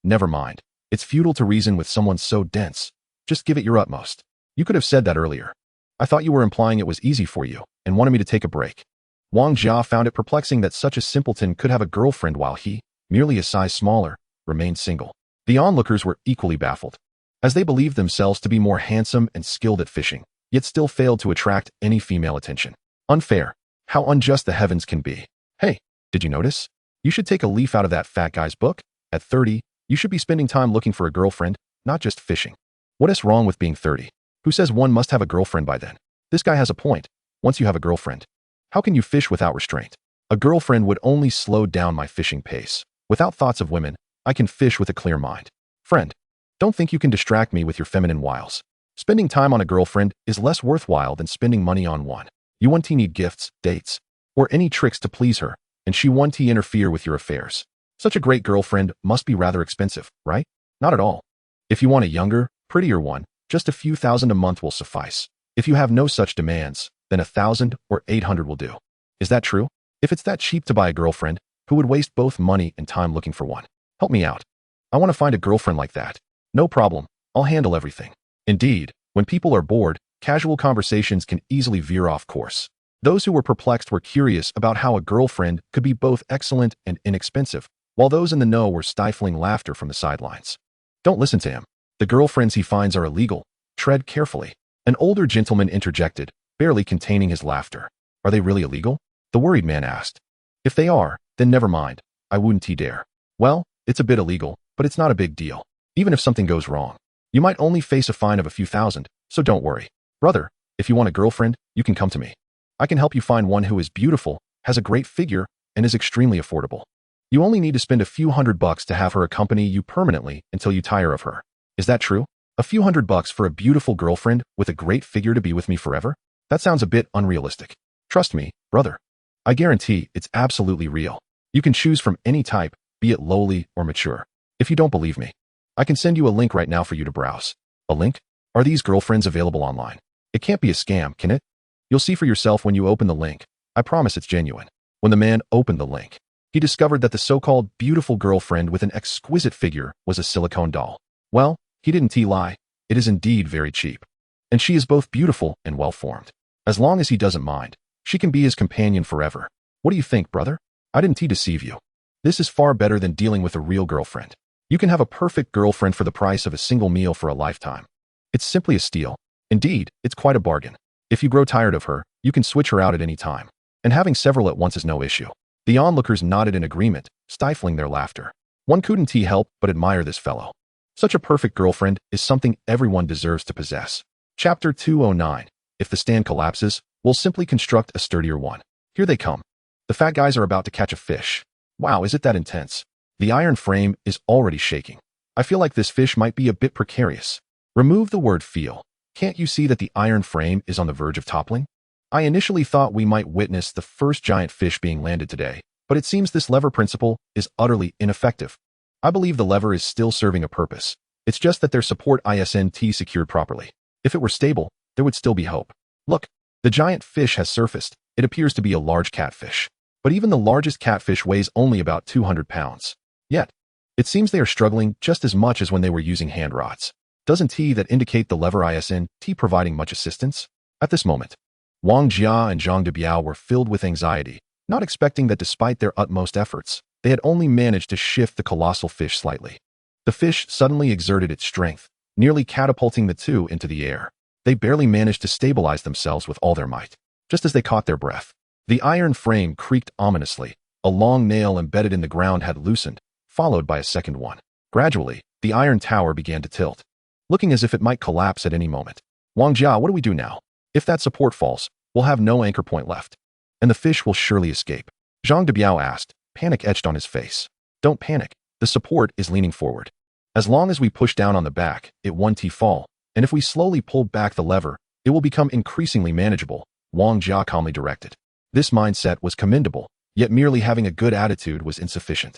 Never mind. It's futile to reason with someone so dense. Just give it your utmost. You could have said that earlier. I thought you were implying it was easy for you and wanted me to take a break. Wang Jia found it perplexing that such a simpleton could have a girlfriend while he, merely a size smaller, remained single. The onlookers were equally baffled, as they believed themselves to be more handsome and skilled at fishing, yet still failed to attract any female attention. Unfair. How unjust the heavens can be. Hey, did you notice? You should take a leaf out of that fat guy's book. At 30, you should be spending time looking for a girlfriend, not just fishing. What is wrong with being 30? Who says one must have a girlfriend by then? This guy has a point. Once you have a girlfriend, how can you fish without restraint? A girlfriend would only slow down my fishing pace. Without thoughts of women, I can fish with a clear mind. Friend, don't think you can distract me with your feminine wiles. Spending time on a girlfriend is less worthwhile than spending money on one. You want to need gifts, dates, or any tricks to please her, and she want to interfere with your affairs. Such a great girlfriend must be rather expensive, right? Not at all. If you want a younger, prettier one, just a few thousand a month will suffice. If you have no such demands, then 1,000 or 800 will do. Is that true? If it's that cheap to buy a girlfriend, who would waste both money and time looking for one? Help me out. I want to find a girlfriend like that. No problem. I'll handle everything. Indeed, when people are bored, casual conversations can easily veer off course. Those who were perplexed were curious about how a girlfriend could be both excellent and inexpensive, while those in the know were stifling laughter from the sidelines. Don't listen to him. The girlfriends he finds are illegal. Tread carefully. An older gentleman interjected, barely containing his laughter. Are they really illegal? The worried man asked. If they are, then never mind. I wouldn't dare. Well, it's a bit illegal, but it's not a big deal. Even if something goes wrong, you might only face a fine of a few thousand, so don't worry. Brother, if you want a girlfriend, you can come to me. I can help you find one who is beautiful, has a great figure, and is extremely affordable. You only need to spend a few $100 to have her accompany you permanently until you tire of her. Is that true? A few $100 for a beautiful girlfriend with a great figure to be with me forever? That sounds a bit unrealistic. Trust me, brother. I guarantee it's absolutely real. You can choose from any type, be it lowly or mature. If you don't believe me, I can send you a link right now for you to browse. A link? Are these girlfriends available online? It can't be a scam, can it? You'll see for yourself when you open the link. I promise it's genuine. When the man opened the link, he discovered that the so-called beautiful girlfriend with an exquisite figure was a silicone doll. Well, he didn't lie. It is indeed very cheap. And she is both beautiful and well-formed. As long as he doesn't mind, she can be his companion forever. What do you think, brother? I didn't deceive you. This is far better than dealing with a real girlfriend. You can have a perfect girlfriend for the price of a single meal for a lifetime. It's simply a steal. Indeed, it's quite a bargain. If you grow tired of her, you can switch her out at any time. And having several at once is no issue. The onlookers nodded in agreement, stifling their laughter. One couldn't help but admire this fellow. Such a perfect girlfriend is something everyone deserves to possess. Chapter 209. If the stand collapses, we'll simply construct a sturdier one. Here they come. The fat guys are about to catch a fish. Wow, is it that intense? The iron frame is already shaking. I feel like this fish might be a bit precarious. Remove the word feel. Can't you see that the iron frame is on the verge of toppling? I initially thought we might witness the first giant fish being landed today, but it seems this lever principle is utterly ineffective. I believe the lever is still serving a purpose. It's just that their support isn't secured properly. If it were stable, there would still be hope. Look, the giant fish has surfaced. It appears to be a large catfish. But even the largest catfish weighs only about 200 pounds. Yet, it seems they are struggling just as much as when they were using hand rods. Doesn't that indicate the lever isn't providing much assistance? At this moment, Wang Jia and Zhang Debiao were filled with anxiety, not expecting that despite their utmost efforts, they had only managed to shift the colossal fish slightly. The fish suddenly exerted its strength, nearly catapulting the two into the air. They barely managed to stabilize themselves with all their might. Just as they caught their breath, the iron frame creaked ominously. A long nail embedded in the ground had loosened, followed by a second one. Gradually, the iron tower began to tilt, looking as if it might collapse at any moment. Wang Jia, what do we do now? If that support falls, we'll have no anchor point left, and the fish will surely escape. Zhang Debiao asked, panic etched on his face. Don't panic. The support is leaning forward. As long as we push down on the back, it won't fall, and if we slowly pull back the lever, it will become increasingly manageable, Wang Jia calmly directed. This mindset was commendable, yet merely having a good attitude was insufficient.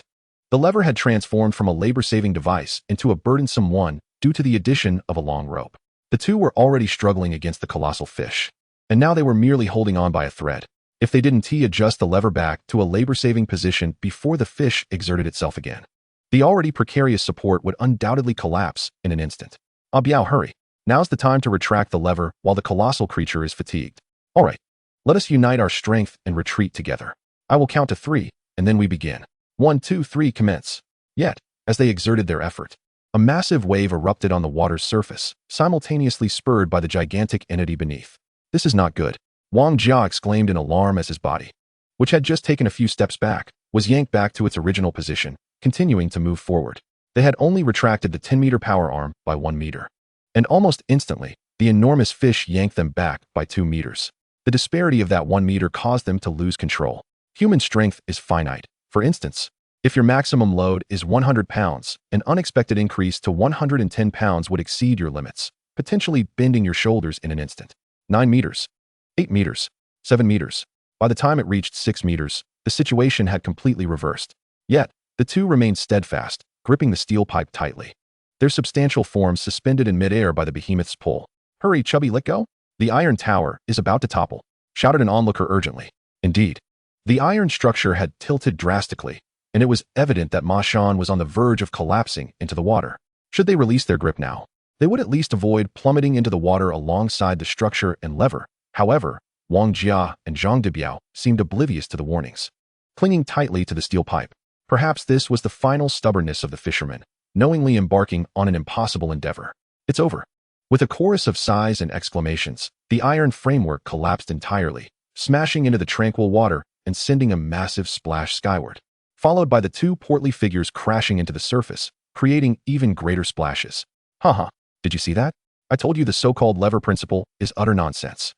The lever had transformed from a labor-saving device into a burdensome one due to the addition of a long rope. The two were already struggling against the colossal fish, and now they were merely holding on by a thread. If they didn't adjust the lever back to a labor-saving position before the fish exerted itself again, the already precarious support would undoubtedly collapse in an instant. Biao, hurry. Now's the time to retract the lever while the colossal creature is fatigued. All right, let us unite our strength and retreat together. I will count to 3, and then we begin. 1, 2, 3, commence. Yet, as they exerted their effort, a massive wave erupted on the water's surface, simultaneously spurred by the gigantic entity beneath. This is not good, Wang Jia exclaimed in alarm as his body, which had just taken a few steps back, was yanked back to its original position, continuing to move forward. They had only retracted the 10-meter power arm by 1 meter. And almost instantly, the enormous fish yanked them back by 2 meters. The disparity of that 1 meter caused them to lose control. Human strength is finite. For instance, if your maximum load is 100 pounds, an unexpected increase to 110 pounds would exceed your limits, potentially bending your shoulders in an instant. 9 meters, 8 meters, 7 meters. By the time it reached 6 meters, the situation had completely reversed. Yet, the two remained steadfast, gripping the steel pipe tightly. Their substantial forms suspended in midair by the behemoth's pull. "Hurry, chubby, let go! The iron tower is about to topple," shouted an onlooker urgently. Indeed, the iron structure had tilted drastically, and it was evident that Ma Shan was on the verge of collapsing into the water. Should they release their grip now, they would at least avoid plummeting into the water alongside the structure and lever. However, Wang Jia and Zhang Debiao seemed oblivious to the warnings, clinging tightly to the steel pipe. Perhaps this was the final stubbornness of the fishermen, knowingly embarking on an impossible endeavor. "It's over." With a chorus of sighs and exclamations, the iron framework collapsed entirely, smashing into the tranquil water and sending a massive splash skyward, followed by the two portly figures crashing into the surface, creating even greater splashes. Haha, did you see that? I told you the so-called lever principle is utter nonsense.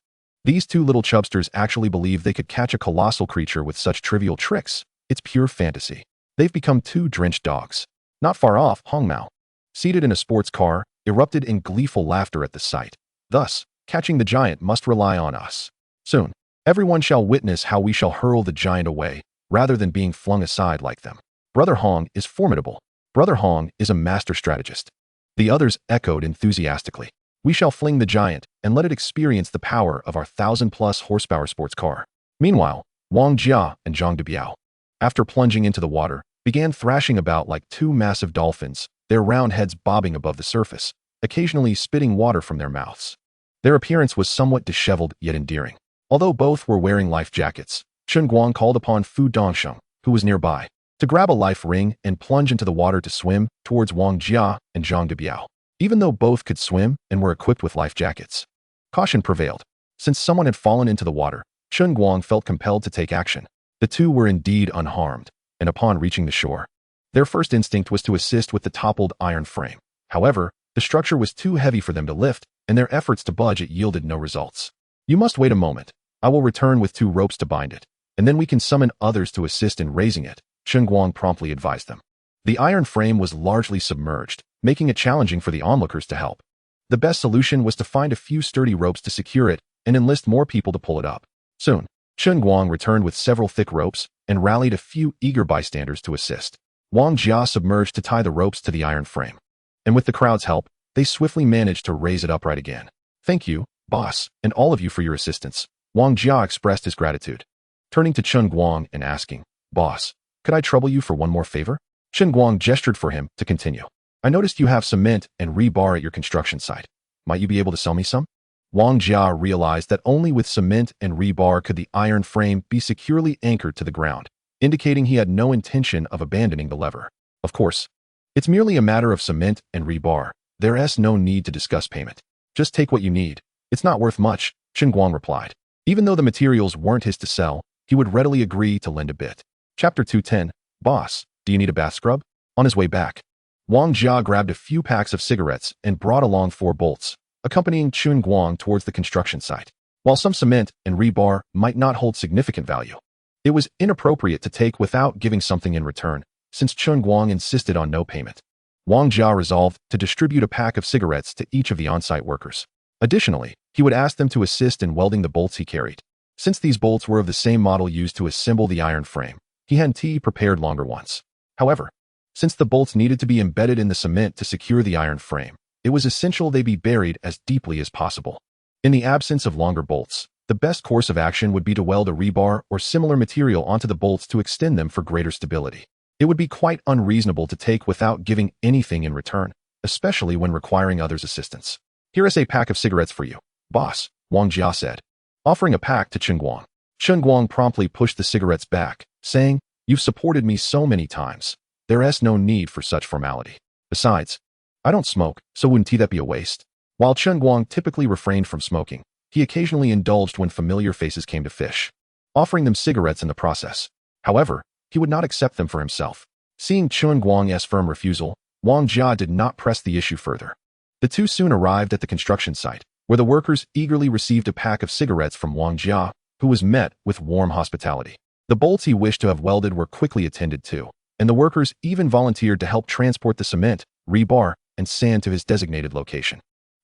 These two little chubsters actually believe they could catch a colossal creature with such trivial tricks. It's pure fantasy. They've become two drenched dogs. Not far off, Hong Mao, seated in a sports car, erupted in gleeful laughter at the sight. Thus, catching the giant must rely on us. Soon, everyone shall witness how we shall hurl the giant away, rather than being flung aside like them. Brother Hong is formidable. Brother Hong is a master strategist. The others echoed enthusiastically. We shall fling the giant and let it experience the power of our 1,000+ horsepower sports car. Meanwhile, Wang Jia and Zhang Debiao, after plunging into the water, began thrashing about like two massive dolphins, their round heads bobbing above the surface, occasionally spitting water from their mouths. Their appearance was somewhat disheveled yet endearing. Although both were wearing life jackets, Chen Guang called upon Fu Dongsheng, who was nearby, to grab a life ring and plunge into the water to swim towards Wang Jia and Zhang Debiao. Even though both could swim and were equipped with life jackets, caution prevailed. Since someone had fallen into the water, Chen Guang felt compelled to take action. The two were indeed unharmed, and upon reaching the shore, their first instinct was to assist with the toppled iron frame. However, the structure was too heavy for them to lift, and their efforts to budge it yielded no results. "You must wait a moment. I will return with 2 ropes to bind it, and then we can summon others to assist in raising it," Chen Guang promptly advised them. The iron frame was largely submerged, making it challenging for the onlookers to help. The best solution was to find a few sturdy ropes to secure it and enlist more people to pull it up. Soon, Chen Guang returned with several thick ropes and rallied a few eager bystanders to assist. Wang Jia submerged to tie the ropes to the iron frame, and with the crowd's help, they swiftly managed to raise it upright again. "Thank you, boss, and all of you for your assistance," Wang Jia expressed his gratitude, turning to Chen Guang and asking, "Boss, could I trouble you for one more favor?" Chen Guang gestured for him to continue. "I noticed you have cement and rebar at your construction site. Might you be able to sell me some?" Wang Jia realized that only with cement and rebar could the iron frame be securely anchored to the ground, indicating he had no intention of abandoning the lever. "Of course, it's merely a matter of cement and rebar. There's no need to discuss payment. Just take what you need. It's not worth much," Chen Guang replied. Even though the materials weren't his to sell, he would readily agree to lend a bit. Chapter 210, Boss, do you need a bath scrub? On his way back, Wang Jia grabbed a few packs of cigarettes and brought along 4 bolts, accompanying Chen Guang towards the construction site. While some cement and rebar might not hold significant value, it was inappropriate to take without giving something in return, since Chen Guang insisted on no payment. Wang Jia resolved to distribute a pack of cigarettes to each of the on-site workers. Additionally, he would ask them to assist in welding the bolts he carried. Since these bolts were of the same model used to assemble the iron frame, he had prepared longer ones. However, since the bolts needed to be embedded in the cement to secure the iron frame, it was essential they be buried as deeply as possible. In the absence of longer bolts, the best course of action would be to weld a rebar or similar material onto the bolts to extend them for greater stability. It would be quite unreasonable to take without giving anything in return, especially when requiring others' assistance. "Here is a pack of cigarettes for you, boss," Wang Jia said, offering a pack to Chen Guang. Chen Guang promptly pushed the cigarettes back, saying, "You've supported me so many times. There's no need for such formality. Besides, I don't smoke, so wouldn't that be a waste?" While Chen Guang typically refrained from smoking, he occasionally indulged when familiar faces came to fish, offering them cigarettes in the process. However, he he would not accept them for himself. Seeing Chen Guang's firm refusal, Wang Jia did not press the issue further. The two soon arrived at the construction site, where the workers eagerly received a pack of cigarettes from Wang Jia, who was met with warm hospitality. The bolts he wished to have welded were quickly attended to, and the workers even volunteered to help transport the cement, rebar, and sand to his designated location.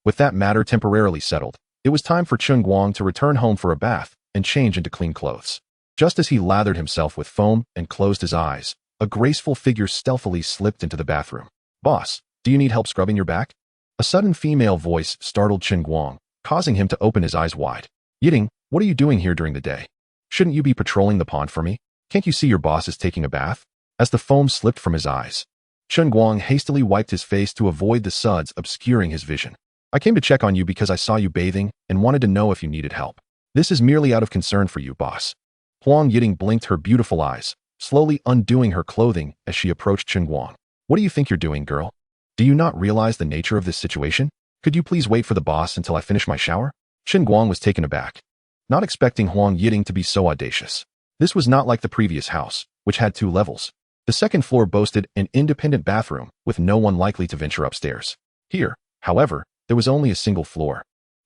With that matter temporarily settled, it was time for Chen Guang to return home for a bath and change into clean clothes. Just as he lathered himself with foam and closed his eyes, a graceful figure stealthily slipped into the bathroom. "Boss, do you need help scrubbing your back?" A sudden female voice startled Chen Guang, causing him to open his eyes wide. "Yiting, what are you doing here during the day? Shouldn't you be patrolling the pond for me? Can't you see your boss is taking a bath?" As the foam slipped from his eyes, Chen Guang hastily wiped his face to avoid the suds obscuring his vision. "I came to check on you because I saw you bathing and wanted to know if you needed help. This is merely out of concern for you, boss." Huang Yiting blinked her beautiful eyes, slowly undoing her clothing as she approached Chen Guang. "What do you think you're doing, girl? Do you not realize the nature of this situation? Could you please wait for the boss until I finish my shower?" Chen Guang was taken aback, not expecting Huang Yiting to be so audacious. This was not like the previous house, which had 2 levels. The second floor boasted an independent bathroom with no one likely to venture upstairs. Here, however, there was only a single floor,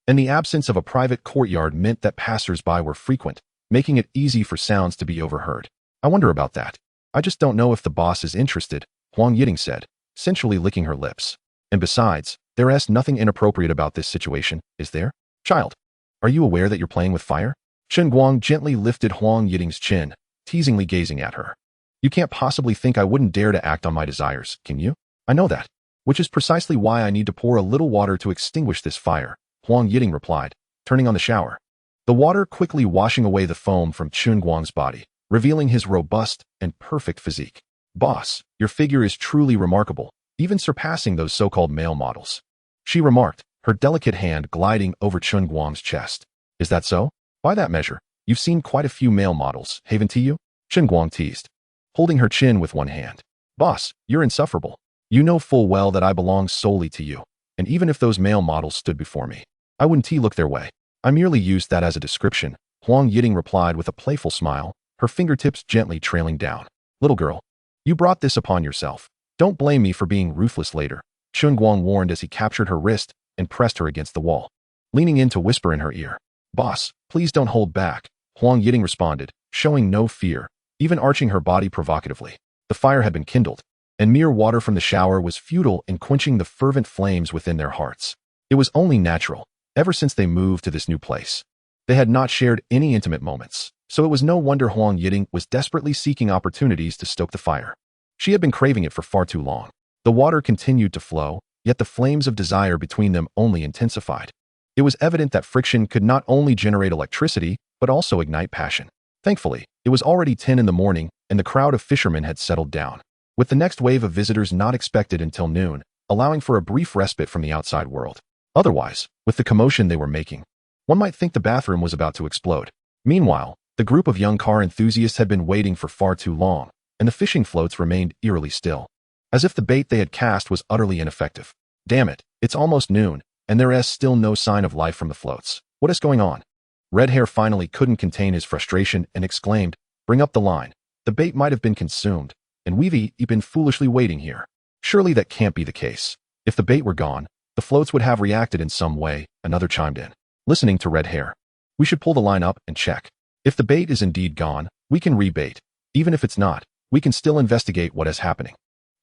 and the absence of a private courtyard meant that passers-by were frequent, making it easy for sounds to be overheard. "I wonder about that. I just don't know if the boss is interested," Huang Yiting said, sensually licking her lips. "And besides, there's nothing inappropriate about this situation, is there? Child, are you aware that you're playing with fire?" Chen Guang gently lifted Huang Yiting's chin, teasingly gazing at her. "You can't possibly think I wouldn't dare to act on my desires, can you? I know that, which is precisely why I need to pour a little water to extinguish this fire," Huang Yiting replied, turning on the shower. The water quickly washing away the foam from Chen Guang's body, revealing his robust and perfect physique. "Boss, your figure is truly remarkable, even surpassing those so-called male models," she remarked, her delicate hand gliding over Chen Guang's chest. "Is that so? By that measure, you've seen quite a few male models, haven't you?" Chen Guang teased, holding her chin with one hand. "Boss, you're insufferable. You know full well that I belong solely to you, and even if those male models stood before me, I wouldn't look their way. I merely used that as a description," Huang Yiting replied with a playful smile, her fingertips gently trailing down. "Little girl, you brought this upon yourself. Don't blame me for being ruthless later," Chen Guang warned as he captured her wrist and pressed her against the wall, leaning in to whisper in her ear. "Boss, please don't hold back," Huang Yiting responded, showing no fear, even arching her body provocatively. The fire had been kindled, and mere water from the shower was futile in quenching the fervent flames within their hearts. It was only natural, ever since they moved to this new place. They had not shared any intimate moments, so it was no wonder Huang Yiting was desperately seeking opportunities to stoke the fire. She had been craving it for far too long. The water continued to flow, yet the flames of desire between them only intensified. It was evident that friction could not only generate electricity, but also ignite passion. Thankfully, it was already 10 in the morning, and the crowd of fishermen had settled down, with the next wave of visitors not expected until noon, allowing for a brief respite from the outside world. Otherwise, with the commotion they were making, one might think the bathroom was about to explode. Meanwhile, the group of young car enthusiasts had been waiting for far too long, and the fishing floats remained eerily still, as if the bait they had cast was utterly ineffective. "Damn it, it's almost noon, and there is still no sign of life from the floats. What is going on?" Red Hair finally couldn't contain his frustration and exclaimed, "Bring up the line. The bait might have been consumed, and we've been foolishly waiting here. Surely that can't be the case. If the bait were gone, the floats would have reacted in some way," another chimed in, listening to Red Hair. "We should pull the line up and check. If the bait is indeed gone, we can rebait. Even if it's not, we can still investigate what is happening."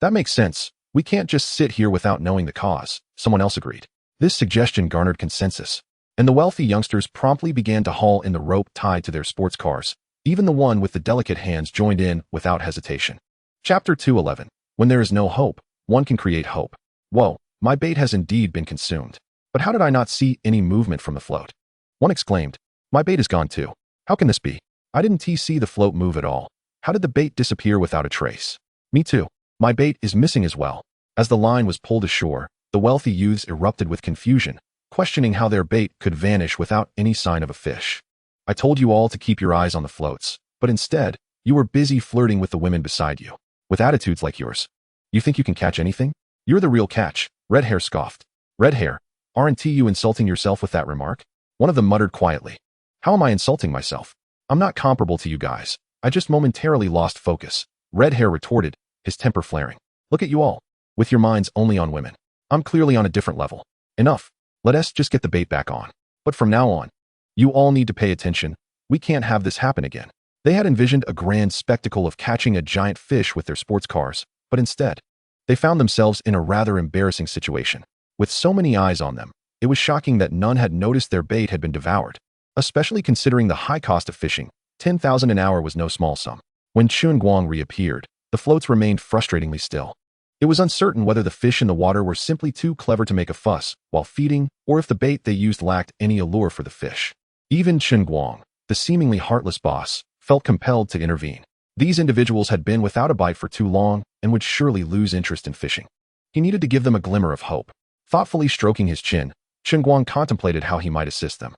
"That makes sense. We can't just sit here without knowing the cause," someone else agreed. This suggestion garnered consensus, and the wealthy youngsters promptly began to haul in the rope tied to their sports cars. Even the one with the delicate hands joined in without hesitation. Chapter 211. When there is no hope, one can create hope. "Whoa, my bait has indeed been consumed. But how did I not see any movement from the float?" One exclaimed. "My bait is gone too. How can this be? I didn't see the float move at all. How did the bait disappear without a trace?" "Me too. My bait is missing as well." As the line was pulled ashore, the wealthy youths erupted with confusion, questioning how their bait could vanish without any sign of a fish. "I told you all to keep your eyes on the floats, but instead, you were busy flirting with the women beside you. With attitudes like yours, you think you can catch anything? You're the real catch," Red Hair scoffed. "Red Hair, aren't you insulting yourself with that remark?" One of them muttered quietly. "How am I insulting myself? I'm not comparable to you guys. I just momentarily lost focus," Red Hair retorted, his temper flaring. Look at you all, with your minds only on women. I'm clearly on a different level. Enough. Let us just get the bait back on. But from now on, you all need to pay attention. We can't have this happen again. They had envisioned a grand spectacle of catching a giant fish with their sports cars, but instead, they found themselves in a rather embarrassing situation. With so many eyes on them, it was shocking that none had noticed their bait had been devoured, especially considering the high cost of fishing. 10,000 an hour was no small sum. When Chen Guang reappeared, the floats remained frustratingly still. It was uncertain whether the fish in the water were simply too clever to make a fuss while feeding, or if the bait they used lacked any allure for the fish. Even Chen Guang, the seemingly heartless boss, felt compelled to intervene. These individuals had been without a bite for too long and would surely lose interest in fishing. He needed to give them a glimmer of hope. Thoughtfully stroking his chin, Chen Guang contemplated how he might assist them.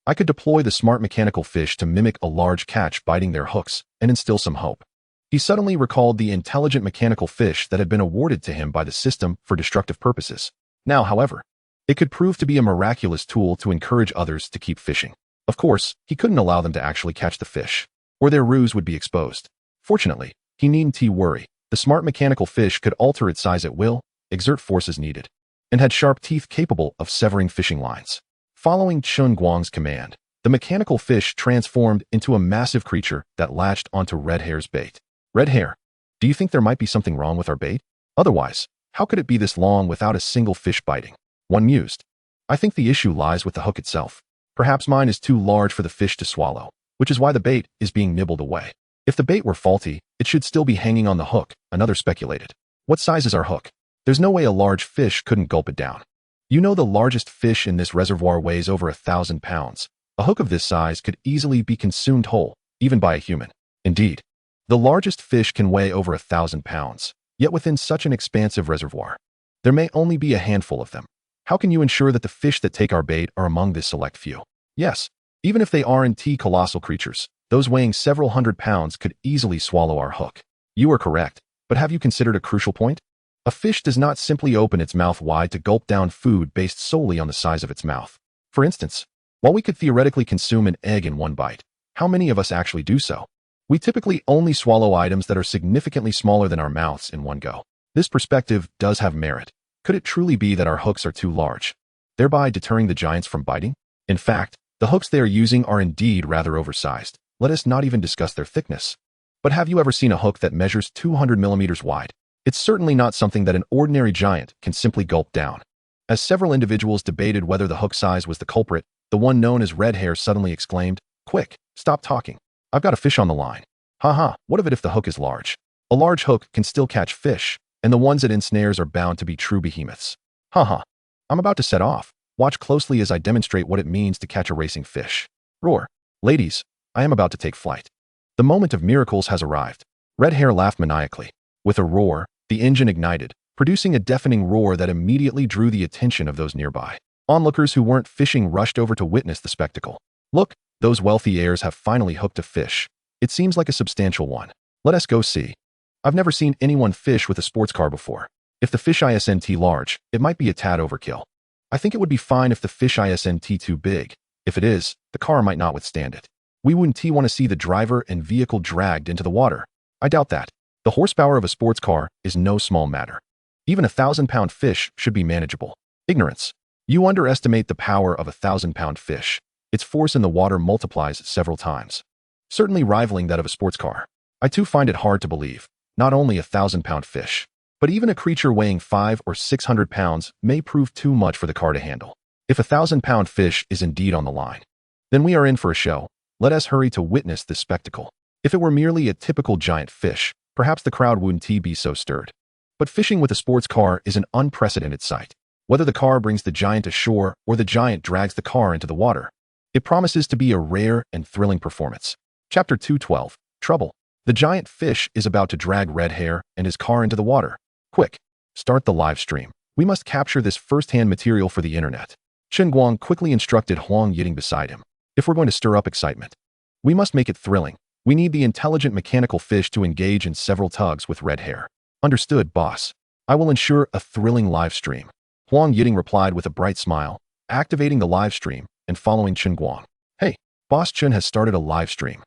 I could deploy the smart mechanical fish to mimic a large catch biting their hooks and instill some hope. He suddenly recalled the intelligent mechanical fish that had been awarded to him by the system for destructive purposes. Now, however, it could prove to be a miraculous tool to encourage others to keep fishing. Of course, he couldn't allow them to actually catch the fish, or their ruse would be exposed. Fortunately, he needn't worry. The smart mechanical fish could alter its size at will, exert forces needed, and had sharp teeth capable of severing fishing lines. Following Chen Guang's command, the mechanical fish transformed into a massive creature that latched onto Red Hair's bait. Red Hair, do you think there might be something wrong with our bait? Otherwise, how could it be this long without a single fish biting? One mused. I think the issue lies with the hook itself. Perhaps mine is too large for the fish to swallow, which is why the bait is being nibbled away. If the bait were faulty, it should still be hanging on the hook, another speculated. What size is our hook? There's no way a large fish couldn't gulp it down. You know the largest fish in this reservoir weighs over 1,000 pounds. A hook of this size could easily be consumed whole, even by a human. Indeed, the largest fish can weigh over 1,000 pounds, yet within such an expansive reservoir, there may only be a handful of them. How can you ensure that the fish that take our bait are among this select few? Yes, even if they aren't colossal creatures, those weighing several hundred pounds could easily swallow our hook. You are correct, but have you considered a crucial point? A fish does not simply open its mouth wide to gulp down food based solely on the size of its mouth. For instance, while we could theoretically consume an egg in one bite, how many of us actually do so? We typically only swallow items that are significantly smaller than our mouths in one go. This perspective does have merit. Could it truly be that our hooks are too large, thereby deterring the giants from biting? In fact, the hooks they are using are indeed rather oversized. Let us not even discuss their thickness. But have you ever seen a hook that measures 200 millimeters wide? It's certainly not something that an ordinary giant can simply gulp down. As several individuals debated whether the hook size was the culprit, the one known as Red Hair suddenly exclaimed, "Quick, stop talking. I've got a fish on the line." What of it if the hook is large? A large hook can still catch fish, and the ones it ensnares are bound to be true behemoths. I'm about to set off. Watch closely as I demonstrate what it means to catch a racing fish. Roar. Ladies, I am about to take flight. The moment of miracles has arrived. Red Hair laughed maniacally. With a roar, the engine ignited, producing a deafening roar that immediately drew the attention of those nearby. Onlookers who weren't fishing rushed over to witness the spectacle. Look, those wealthy heirs have finally hooked a fish. It seems like a substantial one. Let us go see. I've never seen anyone fish with a sports car before. If the fish isn't large, it might be a tad overkill. I think it would be fine if the fish isn't too big. If it is, the car might not withstand it. We wouldn't want to see the driver and vehicle dragged into the water. I doubt that. The horsepower of a sports car is no small matter. Even a 1,000-pound fish should be manageable. Ignorance. You underestimate the power of a 1,000-pound fish. Its force in the water multiplies several times, certainly rivaling that of a sports car. I too find it hard to believe. Not only a 1,000-pound fish, but even a creature weighing 500 or 600 pounds may prove too much for the car to handle. If a 1,000-pound fish is indeed on the line, then we are in for a show. Let us hurry to witness this spectacle. If it were merely a typical giant fish, perhaps the crowd wouldn't be so stirred. But fishing with a sports car is an unprecedented sight. Whether the car brings the giant ashore or the giant drags the car into the water, it promises to be a rare and thrilling performance. Chapter 212. Trouble. The giant fish is about to drag Red Hair and his car into the water. Quick, start the live stream. We must capture this first-hand material for the internet. Chen Guang quickly instructed Huang Yiting beside him. If we're going to stir up excitement, we must make it thrilling. We need the intelligent mechanical fish to engage in several tugs with Red Hair. Understood, boss. I will ensure a thrilling live stream. Huang Yiting replied with a bright smile, activating the live stream and following Chen Guang. Hey, Boss Chen has started a live stream.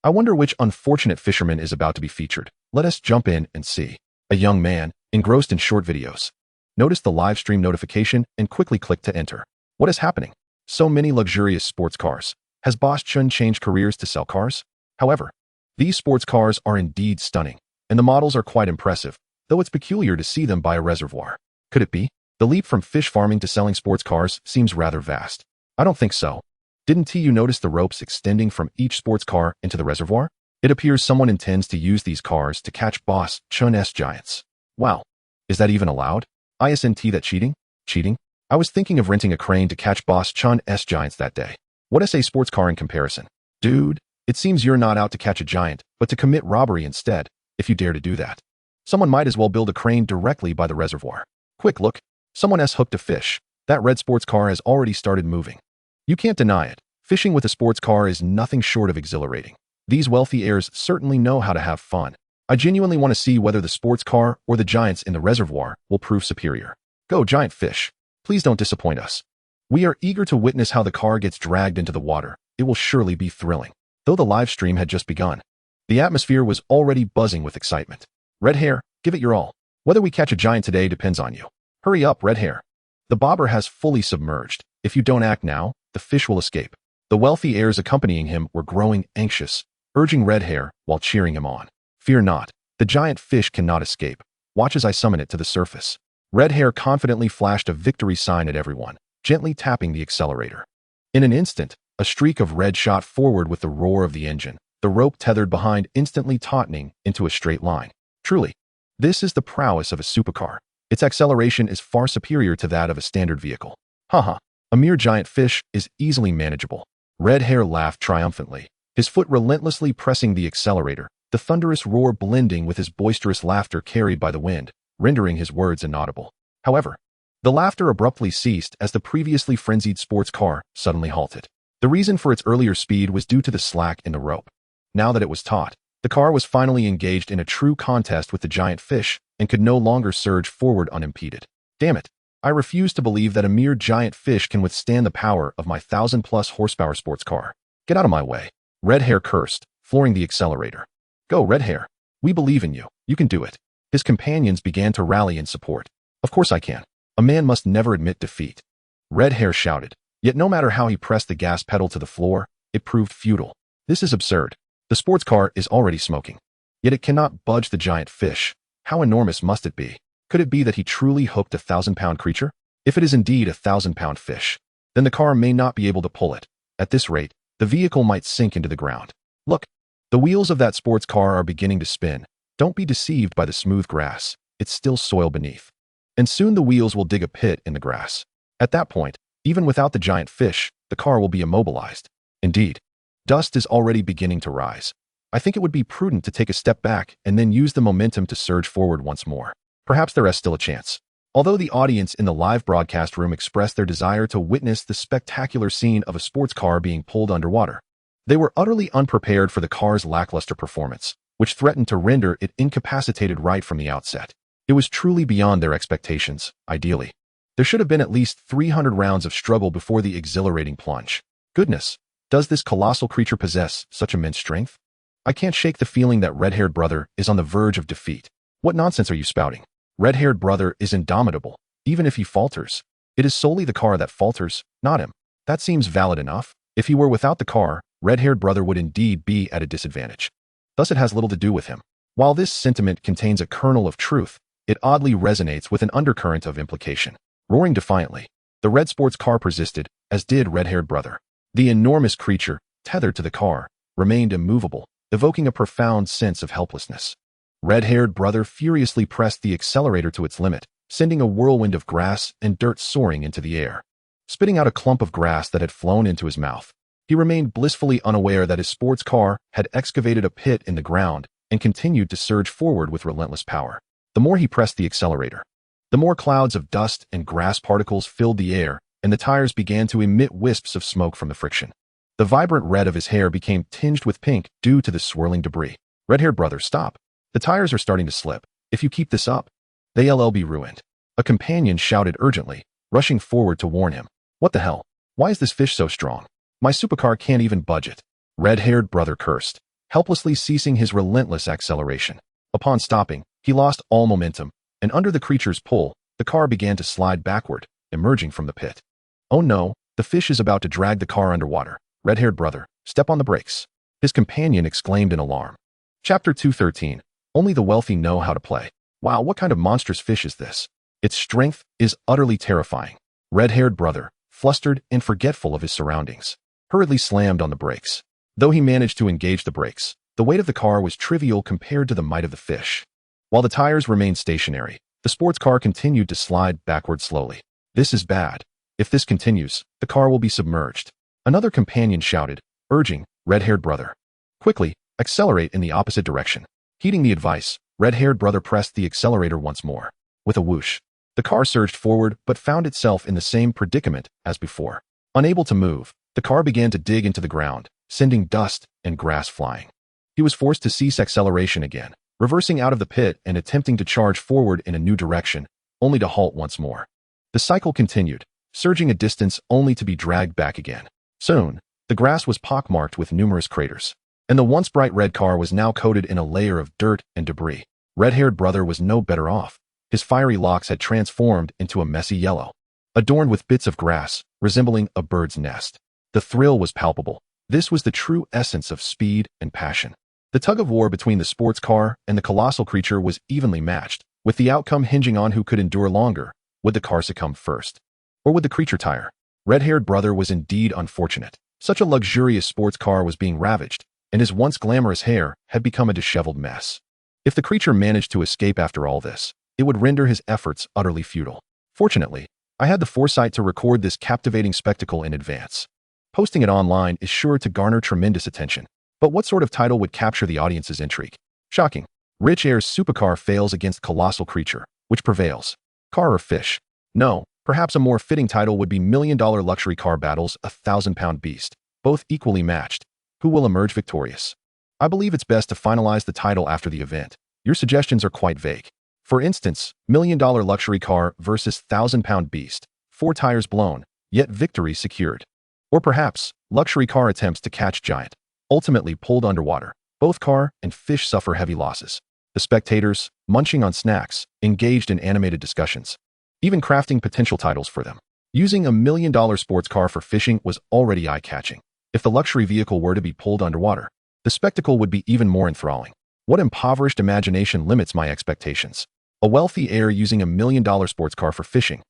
I wonder which unfortunate fisherman is about to be featured. Let us jump in and see. A young man, engrossed in short videos. Noticed the live stream notification and quickly clicked to enter. What is happening? So many luxurious sports cars. Has boss Chen changed careers to sell cars? However, these sports cars are indeed stunning, and the models are quite impressive, though it's peculiar to see them by a reservoir. Could it be? The leap from fish farming to selling sports cars seems rather vast. I don't think so. Didn't you notice the ropes extending from each sports car into the reservoir? It appears someone intends to use these cars to catch boss Chen's giants. Wow. Is that even allowed? Isn't that cheating? Cheating? I was thinking of renting a crane to catch boss Chen's giants that day. What is a sports car in comparison? Dude, it seems you're not out to catch a giant, but to commit robbery instead, if you dare to do that. Someone might as well build a crane directly by the reservoir. Quick look. Someone has hooked a fish. That red sports car has already started moving. You can't deny it. Fishing with a sports car is nothing short of exhilarating. These wealthy heirs certainly know how to have fun. I genuinely want to see whether the sports car or the giants in the reservoir will prove superior. Go, giant fish. Please don't disappoint us. We are eager to witness how the car gets dragged into the water. It will surely be thrilling. Though the live stream had just begun, the atmosphere was already buzzing with excitement. Red hair, give it your all. Whether we catch a giant today depends on you. Hurry up, red hair. The bobber has fully submerged. If you don't act now, the fish will escape. The wealthy heirs accompanying him were growing anxious, urging red hair while cheering him on. Fear not. The giant fish cannot escape. Watch as I summon it to the surface. Red hair confidently flashed a victory sign at everyone, gently tapping the accelerator. In an instant, a streak of red shot forward with the roar of the engine, the rope tethered behind instantly tautening into a straight line. Truly, this is the prowess of a supercar. Its acceleration is far superior to that of a standard vehicle. Haha, a mere giant fish is easily manageable. Red hair laughed triumphantly, his foot relentlessly pressing the accelerator, the thunderous roar blending with his boisterous laughter carried by the wind, rendering his words inaudible. However, the laughter abruptly ceased as the previously frenzied sports car suddenly halted. The reason for its earlier speed was due to the slack in the rope. Now that it was taut, the car was finally engaged in a true contest with the giant fish and could no longer surge forward unimpeded. Damn it. I refuse to believe that a mere giant fish can withstand the power of my 1,000+ horsepower sports car. Get out of my way. Red hair cursed, flooring the accelerator. Go, red hair. We believe in you. You can do it. His companions began to rally in support. Of course I can. A man must never admit defeat. Red hair shouted. Yet no matter how he pressed the gas pedal to the floor, it proved futile. This is absurd. The sports car is already smoking. Yet it cannot budge the giant fish. How enormous must it be? Could it be that he truly hooked a 1,000-pound creature? If it is indeed a 1,000-pound fish, then the car may not be able to pull it. At this rate, the vehicle might sink into the ground. Look, the wheels of that sports car are beginning to spin. Don't be deceived by the smooth grass. It's still soil beneath. And soon the wheels will dig a pit in the grass. At that point, even without the giant fish, the car will be immobilized. Indeed, dust is already beginning to rise. I think it would be prudent to take a step back and then use the momentum to surge forward once more. Perhaps there is still a chance. Although the audience in the live broadcast room expressed their desire to witness the spectacular scene of a sports car being pulled underwater, they were utterly unprepared for the car's lackluster performance, which threatened to render it incapacitated right from the outset. It was truly beyond their expectations, ideally. There should have been at least 300 rounds of struggle before the exhilarating plunge. Goodness, does this colossal creature possess such immense strength? I can't shake the feeling that red-haired brother is on the verge of defeat. What nonsense are you spouting? Red-haired brother is indomitable, even if he falters. It is solely the car that falters, not him. That seems valid enough. If he were without the car, red-haired brother would indeed be at a disadvantage. Thus it has little to do with him. While this sentiment contains a kernel of truth, it oddly resonates with an undercurrent of implication. Roaring defiantly, the red sports car persisted, as did red-haired brother. The enormous creature, tethered to the car, remained immovable, evoking a profound sense of helplessness. Red-haired brother furiously pressed the accelerator to its limit, sending a whirlwind of grass and dirt soaring into the air. Spitting out a clump of grass that had flown into his mouth, he remained blissfully unaware that his sports car had excavated a pit in the ground and continued to surge forward with relentless power. The more he pressed the accelerator, the more clouds of dust and grass particles filled the air, and the tires began to emit wisps of smoke from the friction. The vibrant red of his hair became tinged with pink due to the swirling debris. Red-haired brother, stop. The tires are starting to slip. If you keep this up, they'll be ruined. A companion shouted urgently, rushing forward to warn him. What the hell? Why is this fish so strong? My supercar can't even budge it. Red-haired brother cursed, helplessly ceasing his relentless acceleration. Upon stopping, he lost all momentum, and under the creature's pull, the car began to slide backward, emerging from the pit. Oh no, the fish is about to drag the car underwater. Red-haired brother, step on the brakes. His companion exclaimed in alarm. Chapter 213. Only the wealthy know how to play. Wow, what kind of monstrous fish is this? Its strength is utterly terrifying. Red-haired brother, flustered and forgetful of his surroundings, hurriedly slammed on the brakes. Though he managed to engage the brakes, the weight of the car was trivial compared to the might of the fish. While the tires remained stationary, the sports car continued to slide backward slowly. This is bad. If this continues, the car will be submerged. Another companion shouted, urging, red-haired brother, quickly, accelerate in the opposite direction. Heeding the advice, red-haired brother pressed the accelerator once more. With a whoosh, the car surged forward but found itself in the same predicament as before. Unable to move, the car began to dig into the ground, sending dust and grass flying. He was forced to cease acceleration again, reversing out of the pit and attempting to charge forward in a new direction, only to halt once more. The cycle continued, surging a distance only to be dragged back again. Soon, the grass was pockmarked with numerous craters, and the once bright red car was now coated in a layer of dirt and debris. Red-haired brother was no better off. His fiery locks had transformed into a messy yellow, adorned with bits of grass, resembling a bird's nest. The thrill was palpable. This was the true essence of speed and passion. The tug-of-war between the sports car and the colossal creature was evenly matched, with the outcome hinging on who could endure longer. Would the car succumb first? Or would the creature tire? Red-haired brother was indeed unfortunate. Such a luxurious sports car was being ravaged, and his once glamorous hair had become a disheveled mess. If the creature managed to escape after all this, it would render his efforts utterly futile. Fortunately, I had the foresight to record this captivating spectacle in advance. Posting it online is sure to garner tremendous attention. But what sort of title would capture the audience's intrigue? Shocking. Rich heir's supercar fails against colossal creature. Which prevails? Car or fish? No, perhaps a more fitting title would be million-dollar luxury car battles, a 1,000-pound beast, both equally matched. Who will emerge victorious? I believe it's best to finalize the title after the event. Your suggestions are quite vague. For instance, million-dollar luxury car versus 1,000-pound beast, 4 tires blown, yet victory secured. Or perhaps, luxury car attempts to catch giant, ultimately pulled underwater. Both car and fish suffer heavy losses. The spectators, munching on snacks, engaged in animated discussions, even crafting potential titles for them. Using a million-dollar sports car for fishing was already eye-catching. If the luxury vehicle were to be pulled underwater, the spectacle would be even more enthralling. What impoverished imagination limits my expectations? A wealthy heir using a million-dollar sports car for fishing,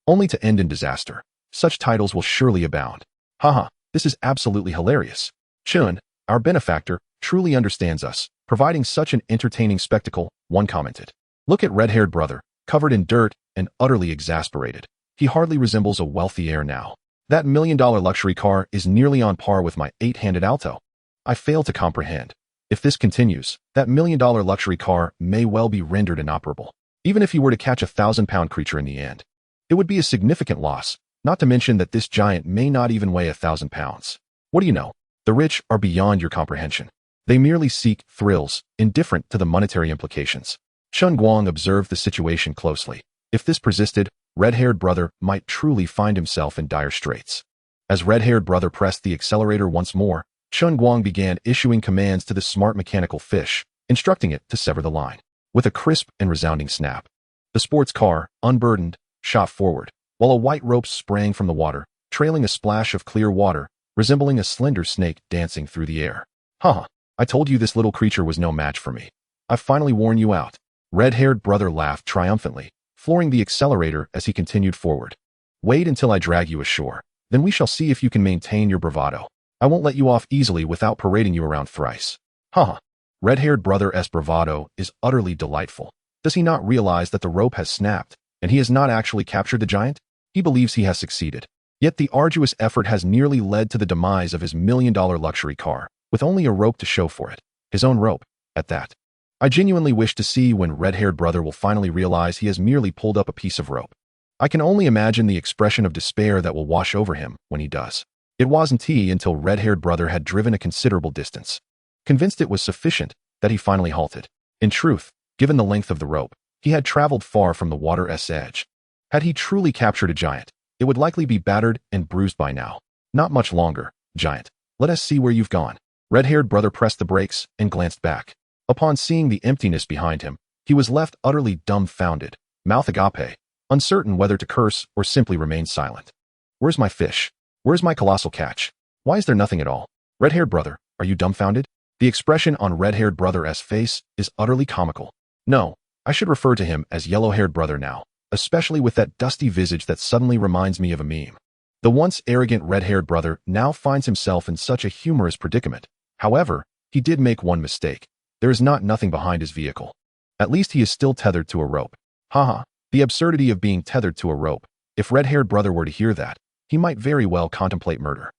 only to end in disaster. Such titles will surely abound. Haha, this is absolutely hilarious. Chen, our benefactor, truly understands us, providing such an entertaining spectacle, one commented. Look at red-haired brother, covered in dirt and utterly exasperated. He hardly resembles a wealthy heir now. That million-dollar luxury car is nearly on par with my 8-handed Alto. I fail to comprehend. If this continues, that million-dollar luxury car may well be rendered inoperable. Even if he were to catch a 1,000-pound creature in the end, it would be a significant loss, not to mention that this giant may not even weigh 1,000 pounds. What do you know? The rich are beyond your comprehension. They merely seek thrills, indifferent to the monetary implications. Chen Guang observed the situation closely. If this persisted, red-haired brother might truly find himself in dire straits. As red-haired brother pressed the accelerator once more, Chen Guang began issuing commands to the smart mechanical fish, instructing it to sever the line. With a crisp and resounding snap, the sports car, unburdened, shot forward, while a white rope sprang from the water, trailing a splash of clear water, resembling a slender snake dancing through the air. Haha, I told you this little creature was no match for me. I've finally worn you out. Red-haired brother laughed triumphantly, flooring the accelerator as he continued forward. Wait until I drag you ashore. Then we shall see if you can maintain your bravado. I won't let you off easily without parading you around thrice. Haha. Red-haired brother's bravado is utterly delightful. Does he not realize that the rope has snapped, and he has not actually captured the giant? He believes he has succeeded. Yet the arduous effort has nearly led to the demise of his million-dollar luxury car, with only a rope to show for it. His own rope, at that. I genuinely wish to see when red-haired brother will finally realize he has merely pulled up a piece of rope. I can only imagine the expression of despair that will wash over him when he does. It wasn't he until red-haired brother had driven a considerable distance, convinced it was sufficient, that he finally halted. In truth, given the length of the rope, he had traveled far from the water's edge. Had he truly captured a giant, it would likely be battered and bruised by now. Not much longer, giant. Let us see where you've gone. Red-haired brother pressed the brakes and glanced back. Upon seeing the emptiness behind him, he was left utterly dumbfounded, mouth agape, uncertain whether to curse or simply remain silent. Where's my fish? Where's my colossal catch? Why is there nothing at all? Red-haired brother, are you dumbfounded? The expression on red-haired brother's face is utterly comical. No, I should refer to him as yellow-haired brother now, especially with that dusty visage that suddenly reminds me of a meme. The once arrogant red-haired brother now finds himself in such a humorous predicament. However, he did make one mistake. There is nothing behind his vehicle. At least he is still tethered to a rope. Haha, the absurdity of being tethered to a rope. If red-haired brother were to hear that, he might very well contemplate murder.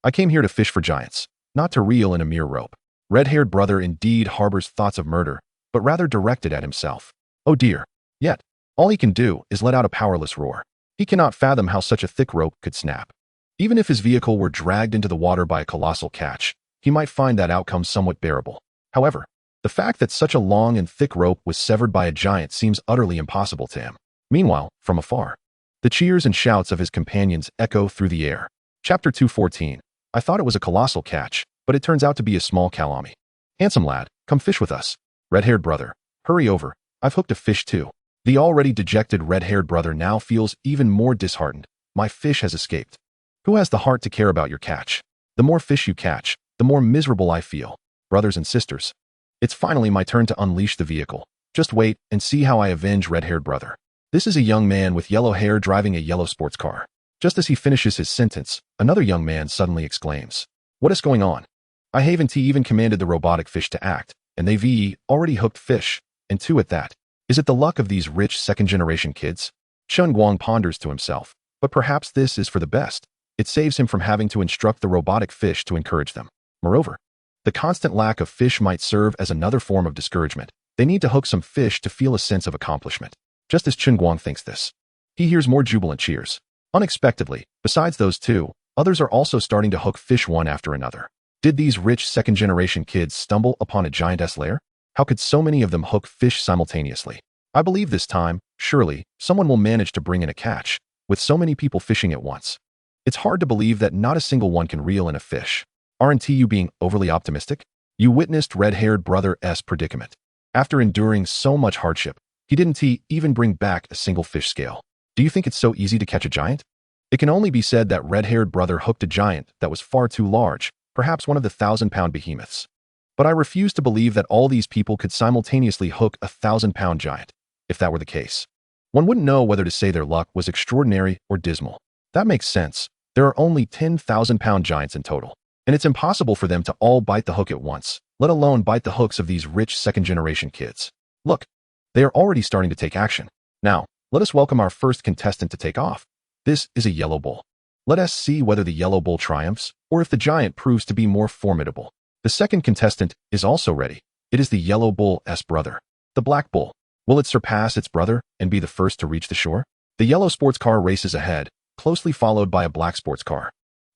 I came here to fish for giants, not to reel in a mere rope. Red-haired brother indeed harbors thoughts of murder, but rather directed at himself. Oh dear. Yet, all he can do is let out a powerless roar. He cannot fathom how such a thick rope could snap. Even if his vehicle were dragged into the water by a colossal catch, he might find that outcome somewhat bearable. However, the fact that such a long and thick rope was severed by a giant seems utterly impossible to him. Meanwhile, from afar, the cheers and shouts of his companions echo through the air. Chapter 214. I thought it was a colossal catch, but it turns out to be a small calami. Handsome lad, come fish with us. Red-haired brother, hurry over, I've hooked a fish too. The already dejected red-haired brother now feels even more disheartened. My fish has escaped. Who has the heart to care about your catch? The more fish you catch, the more miserable I feel. Brothers and sisters, it's finally my turn to unleash the vehicle. Just wait and see how I avenge red-haired brother. This is a young man with yellow hair driving a yellow sports car. Just as he finishes his sentence, another young man suddenly exclaims, "What is going on? I haven't even commanded the robotic fish to act, and they've already hooked fish, and two at that. Is it the luck of these rich second-generation kids?" Chen Guang ponders to himself, but perhaps this is for the best. It saves him from having to instruct the robotic fish to encourage them. Moreover, the constant lack of fish might serve as another form of discouragement. They need to hook some fish to feel a sense of accomplishment. Just as Chen Guang thinks this, he hears more jubilant cheers. Unexpectedly, besides those two, others are also starting to hook fish one after another. Did these rich second-generation kids stumble upon a giantess lair? How could so many of them hook fish simultaneously? I believe this time, surely, someone will manage to bring in a catch, with so many people fishing at once. It's hard to believe that not a single one can reel in a fish. Aren't you being overly optimistic? You witnessed red-haired brother's predicament. After enduring so much hardship, he didn't even bring back a single fish scale. Do you think it's so easy to catch a giant? It can only be said that red-haired brother hooked a giant that was far too large, perhaps one of the 1,000-pound behemoths. But I refuse to believe that all these people could simultaneously hook a 1,000-pound giant. If that were the case, one wouldn't know whether to say their luck was extraordinary or dismal. That makes sense. There are only 10,000-pound giants in total, and it's impossible for them to all bite the hook at once, let alone bite the hooks of these rich second-generation kids. Look, they are already starting to take action. Now, let us welcome our first contestant to take off. This is a yellow bull. Let us see whether the yellow bull triumphs, or if the giant proves to be more formidable. The second contestant is also ready. It is the yellow bull's brother, the black bull. Will it surpass its brother and be the first to reach the shore? The yellow sports car races ahead, closely followed by a black sports car.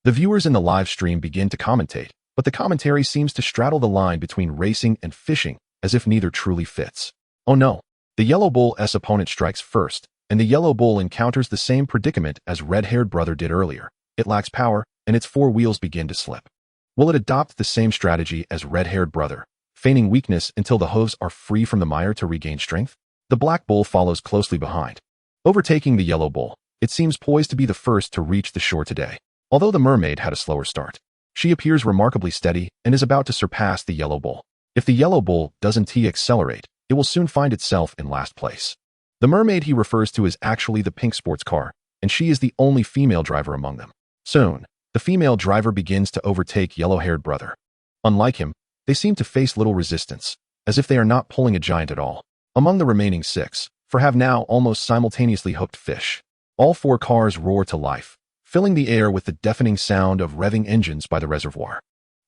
The viewers in the live stream begin to commentate, but the commentary seems to straddle the line between racing and fishing, as if neither truly fits. Oh no! The yellow bull's opponent strikes first, and the yellow bull encounters the same predicament as red-haired brother did earlier. It lacks power, and its four wheels begin to slip. Will it adopt the same strategy as red-haired brother, feigning weakness until the hooves are free from the mire to regain strength? The black bull follows closely behind. Overtaking the yellow bull, it seems poised to be the first to reach the shore today. Although the mermaid had a slower start, she appears remarkably steady and is about to surpass the yellow bull. If the yellow bull doesn't accelerate, it will soon find itself in last place. The mermaid he refers to is actually the pink sports car, and she is the only female driver among them. Soon, the female driver begins to overtake yellow-haired brother. Unlike him, they seem to face little resistance, as if they are not pulling a giant at all. Among the remaining six, four have now almost simultaneously hooked fish. All four cars roar to life, filling the air with the deafening sound of revving engines by the reservoir.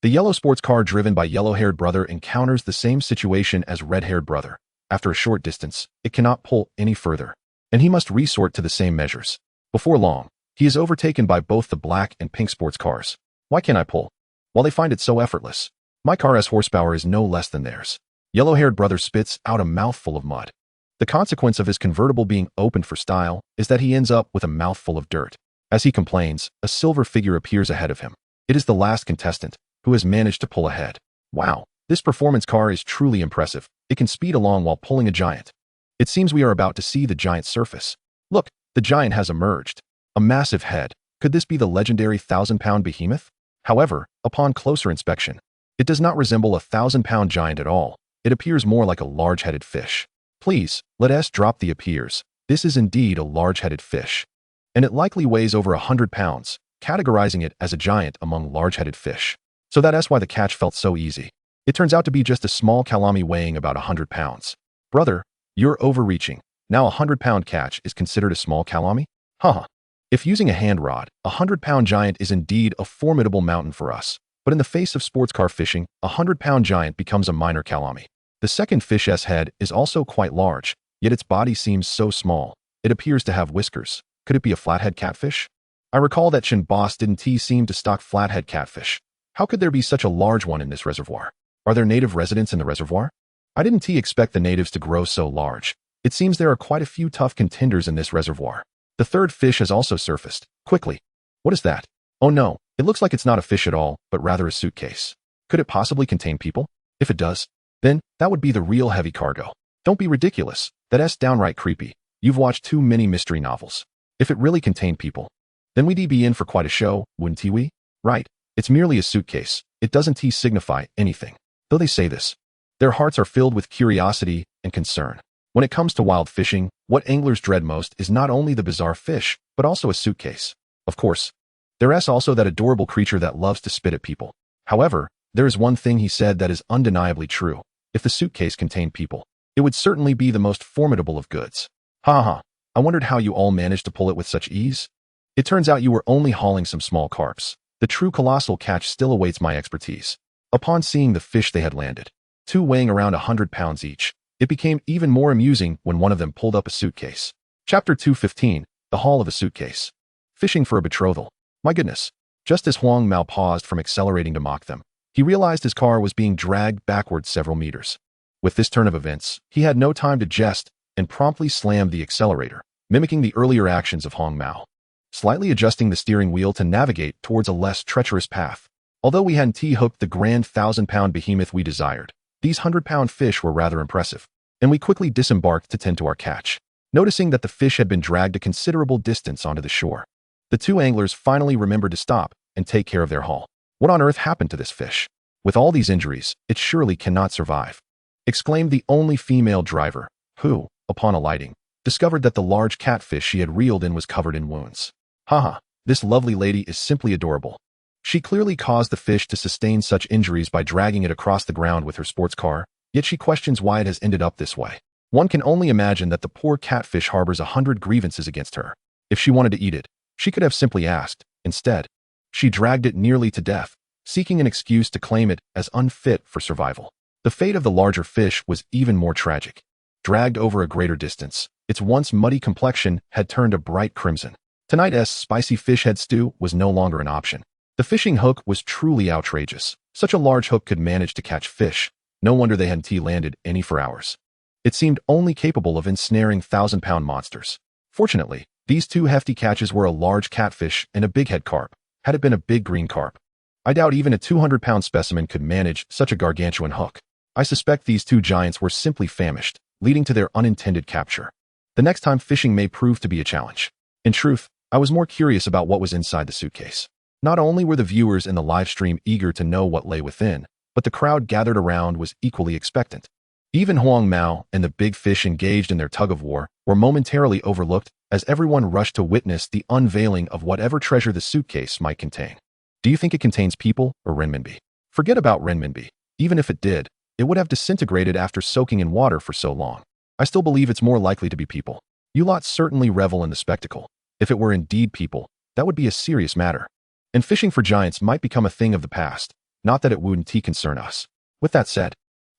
The yellow sports car driven by yellow-haired brother encounters the same situation as red-haired brother. After a short distance, it cannot pull any further, and he must resort to the same measures. Before long, he is overtaken by both the black and pink sports cars. Why can't I pull? While they find it so effortless. My car's horsepower is no less than theirs. Yellow-haired brother spits out a mouthful of mud. The consequence of his convertible being opened for style is that he ends up with a mouthful of dirt. As he complains, a silver figure appears ahead of him. It is the last contestant, who has managed to pull ahead. Wow, This performance car is truly impressive. It can speed along while pulling a giant. It seems we are about to see the giant's surface. Look, the giant has emerged. A massive head. Could this be the legendary 1,000-pound behemoth? However, upon closer inspection, it does not resemble a 1,000-pound giant at all. It appears more like a large-headed fish. Please, let us drop the appears. This is indeed a large-headed fish. And it likely weighs over 100 pounds, categorizing it as a giant among large-headed fish. So that's why the catch felt so easy. It turns out to be just a small calami weighing about 100 pounds. Brother, you're overreaching. Now a 100-pound catch is considered a small calami? Haha. If using a hand rod, a 100-pound giant is indeed a formidable mountain for us. But in the face of sports car fishing, a 100-pound giant becomes a minor calami. The second fish's head is also quite large, yet its body seems so small. It appears to have whiskers. Could it be a flathead catfish? I recall that Chen Boss didn't seem to stock flathead catfish. How could there be such a large one in this reservoir? Are there native residents in the reservoir? I didn't expect the natives to grow so large. It seems there are quite a few tough contenders in this reservoir. The third fish has also surfaced. Quickly. What is that? Oh no, it looks like it's not a fish at all, but rather a suitcase. Could it possibly contain people? If it does, then that would be the real heavy cargo. Don't be ridiculous. That's downright creepy. You've watched too many mystery novels. If it really contained people, then we'd be in for quite a show, wouldn't we? Right. It's merely a suitcase. It doesn't signify anything. Though they say this, their hearts are filled with curiosity and concern. When it comes to wild fishing, what anglers dread most is not only the bizarre fish, but also a suitcase. Of course, there is also that adorable creature that loves to spit at people. However, there is one thing he said that is undeniably true. If the suitcase contained people, it would certainly be the most formidable of goods. Ha. I wondered how you all managed to pull it with such ease. It turns out you were only hauling some small carps. The true colossal catch still awaits my expertise. Upon seeing the fish they had landed, two weighing around 100 pounds each, it became even more amusing when one of them pulled up a suitcase. Chapter 215, The Haul of a Suitcase. Fishing for a betrothal. My goodness. Just as Huang Mao paused from accelerating to mock them, he realized his car was being dragged backward several meters. With this turn of events, he had no time to jest and promptly slammed the accelerator, mimicking the earlier actions of Huang Mao, slightly adjusting the steering wheel to navigate towards a less treacherous path. Although we hadn't hooked the grand 1,000-pound behemoth we desired, these 100-pound fish were rather impressive, and we quickly disembarked to tend to our catch. Noticing that the fish had been dragged a considerable distance onto the shore, the two anglers finally remembered to stop and take care of their haul. What on earth happened to this fish? With all these injuries, it surely cannot survive, exclaimed the only female driver, who, upon alighting, discovered that the large catfish she had reeled in was covered in wounds. Haha, this lovely lady is simply adorable. She clearly caused the fish to sustain such injuries by dragging it across the ground with her sports car, yet she questions why it has ended up this way. One can only imagine that the poor catfish harbors 100 grievances against her. If she wanted to eat it, she could have simply asked. Instead, she dragged it nearly to death, seeking an excuse to claim it as unfit for survival. The fate of the larger fish was even more tragic. Dragged over a greater distance, its once muddy complexion had turned a bright crimson. Tonight's spicy fish head stew was no longer an option. The fishing hook was truly outrageous. Such a large hook could manage to catch fish. No wonder they hadn't landed any for hours. It seemed only capable of ensnaring 1,000-pound monsters. Fortunately, these two hefty catches were a large catfish and a big-head carp. Had it been a big green carp, I doubt even a 200-pound specimen could manage such a gargantuan hook. I suspect these two giants were simply famished, leading to their unintended capture. The next time fishing may prove to be a challenge. In truth, I was more curious about what was inside the suitcase. Not only were the viewers in the live stream eager to know what lay within, but the crowd gathered around was equally expectant. Even Huang Mao and the big fish engaged in their tug-of-war were momentarily overlooked as everyone rushed to witness the unveiling of whatever treasure the suitcase might contain. Do you think it contains people or renminbi? Forget about renminbi. Even if it did, it would have disintegrated after soaking in water for so long. I still believe it's more likely to be people. You lot certainly revel in the spectacle. If it were indeed people, that would be a serious matter. And fishing for giants might become a thing of the past. Not that it wouldn't concern us. With that said,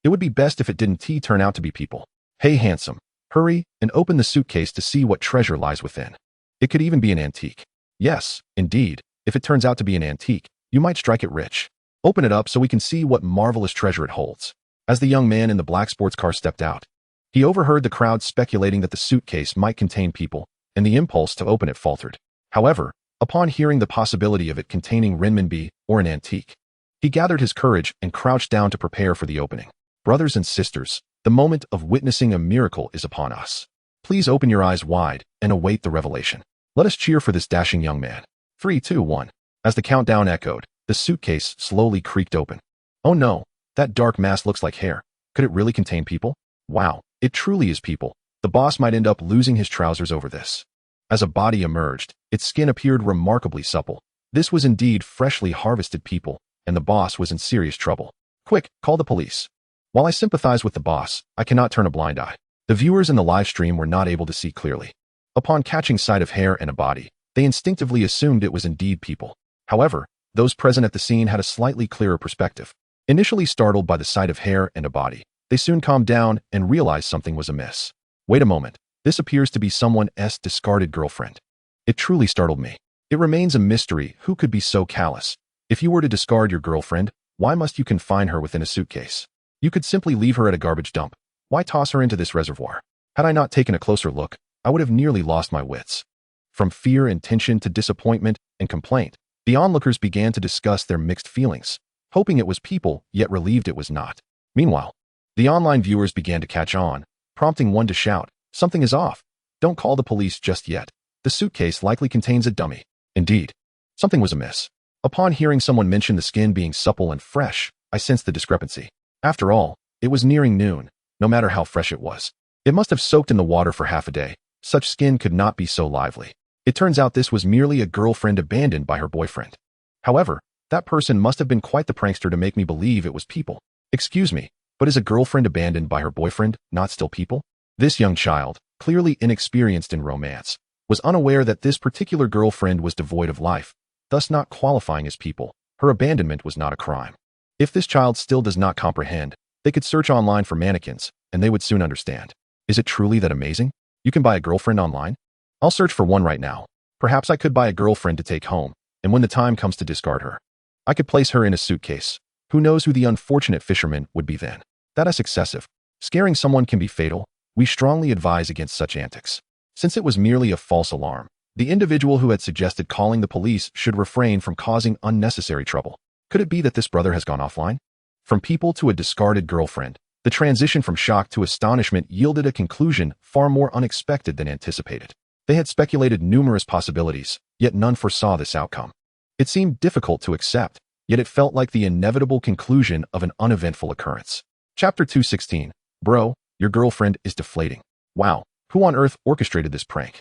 it would be best if it didn't turn out to be people. Hey handsome, hurry and open the suitcase to see what treasure lies within. It could even be an antique. Yes, indeed, if it turns out to be an antique, you might strike it rich. Open it up so we can see what marvelous treasure it holds. As the young man in the black sports car stepped out, he overheard the crowd speculating that the suitcase might contain people, and the impulse to open it faltered. However, upon hearing the possibility of it containing renminbi or an antique, He gathered his courage and crouched down to prepare for the opening. Brothers and sisters, the moment of witnessing a miracle is upon us. Please open your eyes wide and await the revelation. Let us cheer for this dashing young man. 3, 2, 1. As the countdown echoed, the suitcase slowly creaked open. Oh no, that dark mass looks like hair. Could it really contain people? Wow, it truly is people. The boss might end up losing his trousers over this. As a body emerged, its skin appeared remarkably supple. This was indeed freshly harvested people, and the boss was in serious trouble. Quick, call the police. While I sympathize with the boss, I cannot turn a blind eye. The viewers in the live stream were not able to see clearly. Upon catching sight of hair and a body, they instinctively assumed it was indeed people. However, those present at the scene had a slightly clearer perspective. Initially startled by the sight of hair and a body, they soon calmed down and realized something was amiss. Wait a moment, this appears to be someone's discarded girlfriend. It truly startled me. It remains a mystery who could be so callous. If you were to discard your girlfriend, why must you confine her within a suitcase? You could simply leave her at a garbage dump. Why toss her into this reservoir? Had I not taken a closer look, I would have nearly lost my wits. From fear and tension to disappointment and complaint, the onlookers began to discuss their mixed feelings, hoping it was people, yet relieved it was not. Meanwhile, the online viewers began to catch on, prompting one to shout, "Something is off. Don't call the police just yet. The suitcase likely contains a dummy." Indeed, something was amiss. Upon hearing someone mention the skin being supple and fresh, I sensed the discrepancy. After all, it was nearing noon, no matter how fresh it was. It must have soaked in the water for half a day. Such skin could not be so lively. It turns out this was merely a girlfriend abandoned by her boyfriend. However, that person must have been quite the prankster to make me believe it was people. Excuse me, but is a girlfriend abandoned by her boyfriend not still people? This young child, clearly inexperienced in romance, was unaware that this particular girlfriend was devoid of life, thus not qualifying as people. Her abandonment was not a crime. If this child still does not comprehend, they could search online for mannequins, and they would soon understand. Is it truly that amazing? You can buy a girlfriend online? I'll search for one right now. Perhaps I could buy a girlfriend to take home, and when the time comes to discard her, I could place her in a suitcase. Who knows who the unfortunate fisherman would be then? That is excessive. Scaring someone can be fatal. We strongly advise against such antics. Since it was merely a false alarm, the individual who had suggested calling the police should refrain from causing unnecessary trouble. Could it be that this brother has gone offline? From people to a discarded girlfriend, the transition from shock to astonishment yielded a conclusion far more unexpected than anticipated. They had speculated numerous possibilities, yet none foresaw this outcome. It seemed difficult to accept, yet it felt like the inevitable conclusion of an uneventful occurrence. Chapter 216. Bro, your girlfriend is deflating. Wow, who on earth orchestrated this prank?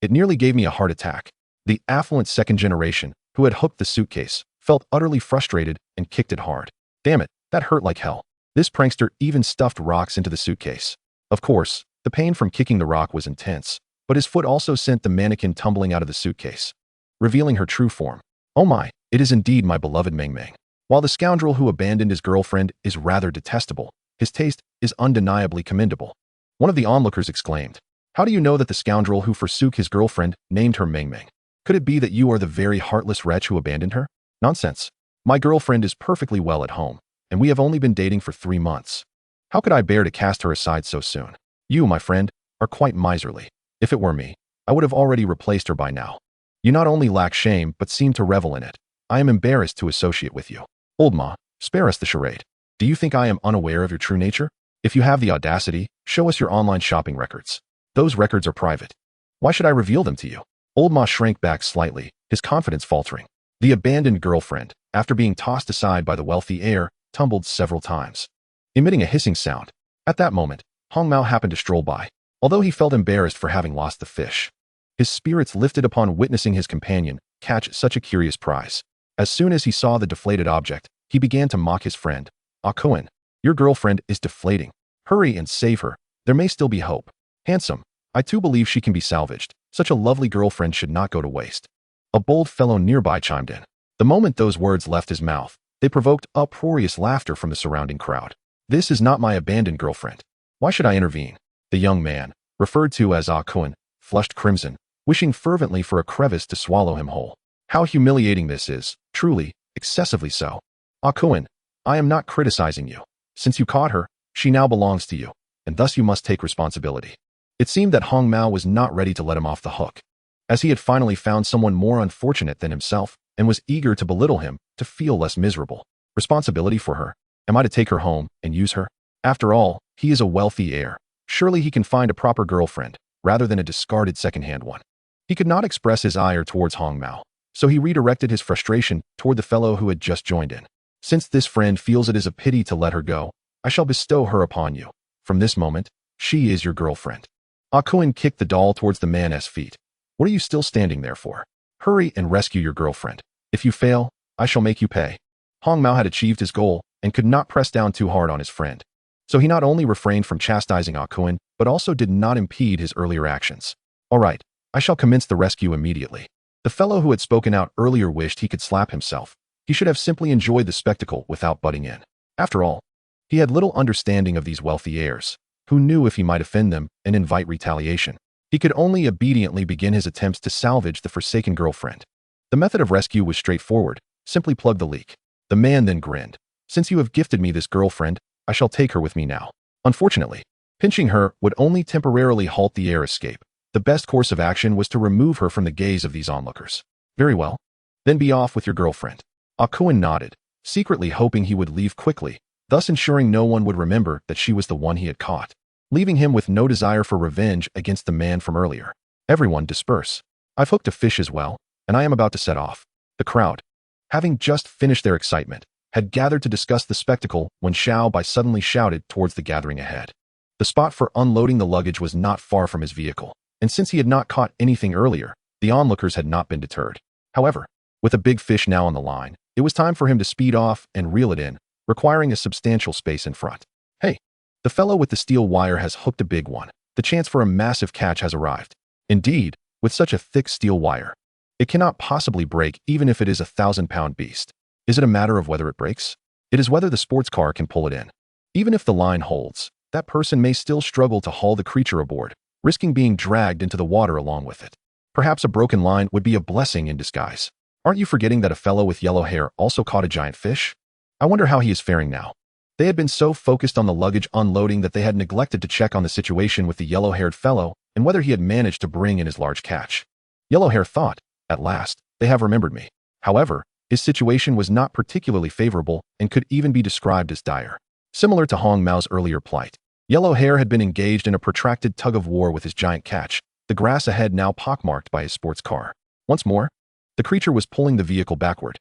It nearly gave me a heart attack. The affluent second generation, who had hooked the suitcase, felt utterly frustrated and kicked it hard. Damn it, that hurt like hell. This prankster even stuffed rocks into the suitcase. Of course, the pain from kicking the rock was intense, but his foot also sent the mannequin tumbling out of the suitcase, revealing her true form. Oh my, it is indeed my beloved Meng Meng. While the scoundrel who abandoned his girlfriend is rather detestable, his taste is undeniably commendable. One of the onlookers exclaimed, "How do you know that the scoundrel who forsook his girlfriend named her Meng Meng? Could it be that you are the very heartless wretch who abandoned her?" Nonsense. My girlfriend is perfectly well at home, and we have only been dating for 3 months. How could I bear to cast her aside so soon? You, my friend, are quite miserly. If it were me, I would have already replaced her by now. You not only lack shame, but seem to revel in it. I am embarrassed to associate with you. Old Ma, spare us the charade. Do you think I am unaware of your true nature? If you have the audacity, show us your online shopping records. Those records are private. Why should I reveal them to you? Old Ma shrank back slightly, his confidence faltering. The abandoned girlfriend, after being tossed aside by the wealthy heir, tumbled several times, emitting a hissing sound. At that moment, Hong Mao happened to stroll by. Although he felt embarrassed for having lost the fish, his spirits lifted upon witnessing his companion catch such a curious prize. As soon as he saw the deflated object, he began to mock his friend. "Ah Cohen, your girlfriend is deflating. Hurry and save her. There may still be hope. Handsome, I too believe she can be salvaged. Such a lovely girlfriend should not go to waste." A bold fellow nearby chimed in. The moment those words left his mouth, they provoked uproarious laughter from the surrounding crowd. "This is not my abandoned girlfriend. Why should I intervene?" The young man, referred to as Ah Cohen, flushed crimson, wishing fervently for a crevice to swallow him whole. How humiliating this is, truly, excessively so. "Ah Cohen, I am not criticizing you. Since you caught her, she now belongs to you, and thus you must take responsibility." It seemed that Hong Mao was not ready to let him off the hook, as he had finally found someone more unfortunate than himself and was eager to belittle him to feel less miserable. Responsibility for her? Am I to take her home and use her? After all, he is a wealthy heir. Surely he can find a proper girlfriend, rather than a discarded second-hand one. He could not express his ire towards Hong Mao, so he redirected his frustration toward the fellow who had just joined in. Since this friend feels it is a pity to let her go, I shall bestow her upon you. From this moment, she is your girlfriend. Awakens kicked the doll towards the man's feet. What are you still standing there for? Hurry and rescue your girlfriend. If you fail, I shall make you pay. Hong Mao had achieved his goal and could not press down too hard on his friend. So he not only refrained from chastising Awakens, but also did not impede his earlier actions. All right, I shall commence the rescue immediately. The fellow who had spoken out earlier wished he could slap himself. He should have simply enjoyed the spectacle without butting in. After all, he had little understanding of these wealthy heirs. Who knew if he might offend them and invite retaliation? He could only obediently begin his attempts to salvage the forsaken girlfriend. The method of rescue was straightforward. Simply plug the leak. The man then grinned. Since you have gifted me this girlfriend, I shall take her with me now. Unfortunately, pinching her would only temporarily halt the heir escape. The best course of action was to remove her from the gaze of these onlookers. Very well. Then be off with your girlfriend. Awakens nodded, secretly hoping he would leave quickly, thus ensuring no one would remember that she was the one he had caught, leaving him with no desire for revenge against the man from earlier. Everyone disperse. I've hooked a fish as well, and I am about to set off. The crowd, having just finished their excitement, had gathered to discuss the spectacle when Xiao Bai suddenly shouted towards the gathering ahead. The spot for unloading the luggage was not far from his vehicle, and since he had not caught anything earlier, the onlookers had not been deterred. However, with a big fish now on the line, it was time for him to speed off and reel it in, requiring a substantial space in front. Hey, the fellow with the steel wire has hooked a big one. The chance for a massive catch has arrived. Indeed, with such a thick steel wire, it cannot possibly break even if it is a 1,000-pound beast. Is it a matter of whether it breaks? It is whether the sports car can pull it in. Even if the line holds, that person may still struggle to haul the creature aboard, risking being dragged into the water along with it. Perhaps a broken line would be a blessing in disguise. Aren't you forgetting that a fellow with yellow hair also caught a giant fish? I wonder how he is faring now. They had been so focused on the luggage unloading that they had neglected to check on the situation with the yellow-haired fellow and whether he had managed to bring in his large catch. Yellow Hair thought, at last, they have remembered me. However, his situation was not particularly favorable and could even be described as dire. Similar to Hong Mao's earlier plight, Yellow Hair had been engaged in a protracted tug-of-war with his giant catch, the grass ahead now pockmarked by his sports car. Once more, the creature was pulling the vehicle backward.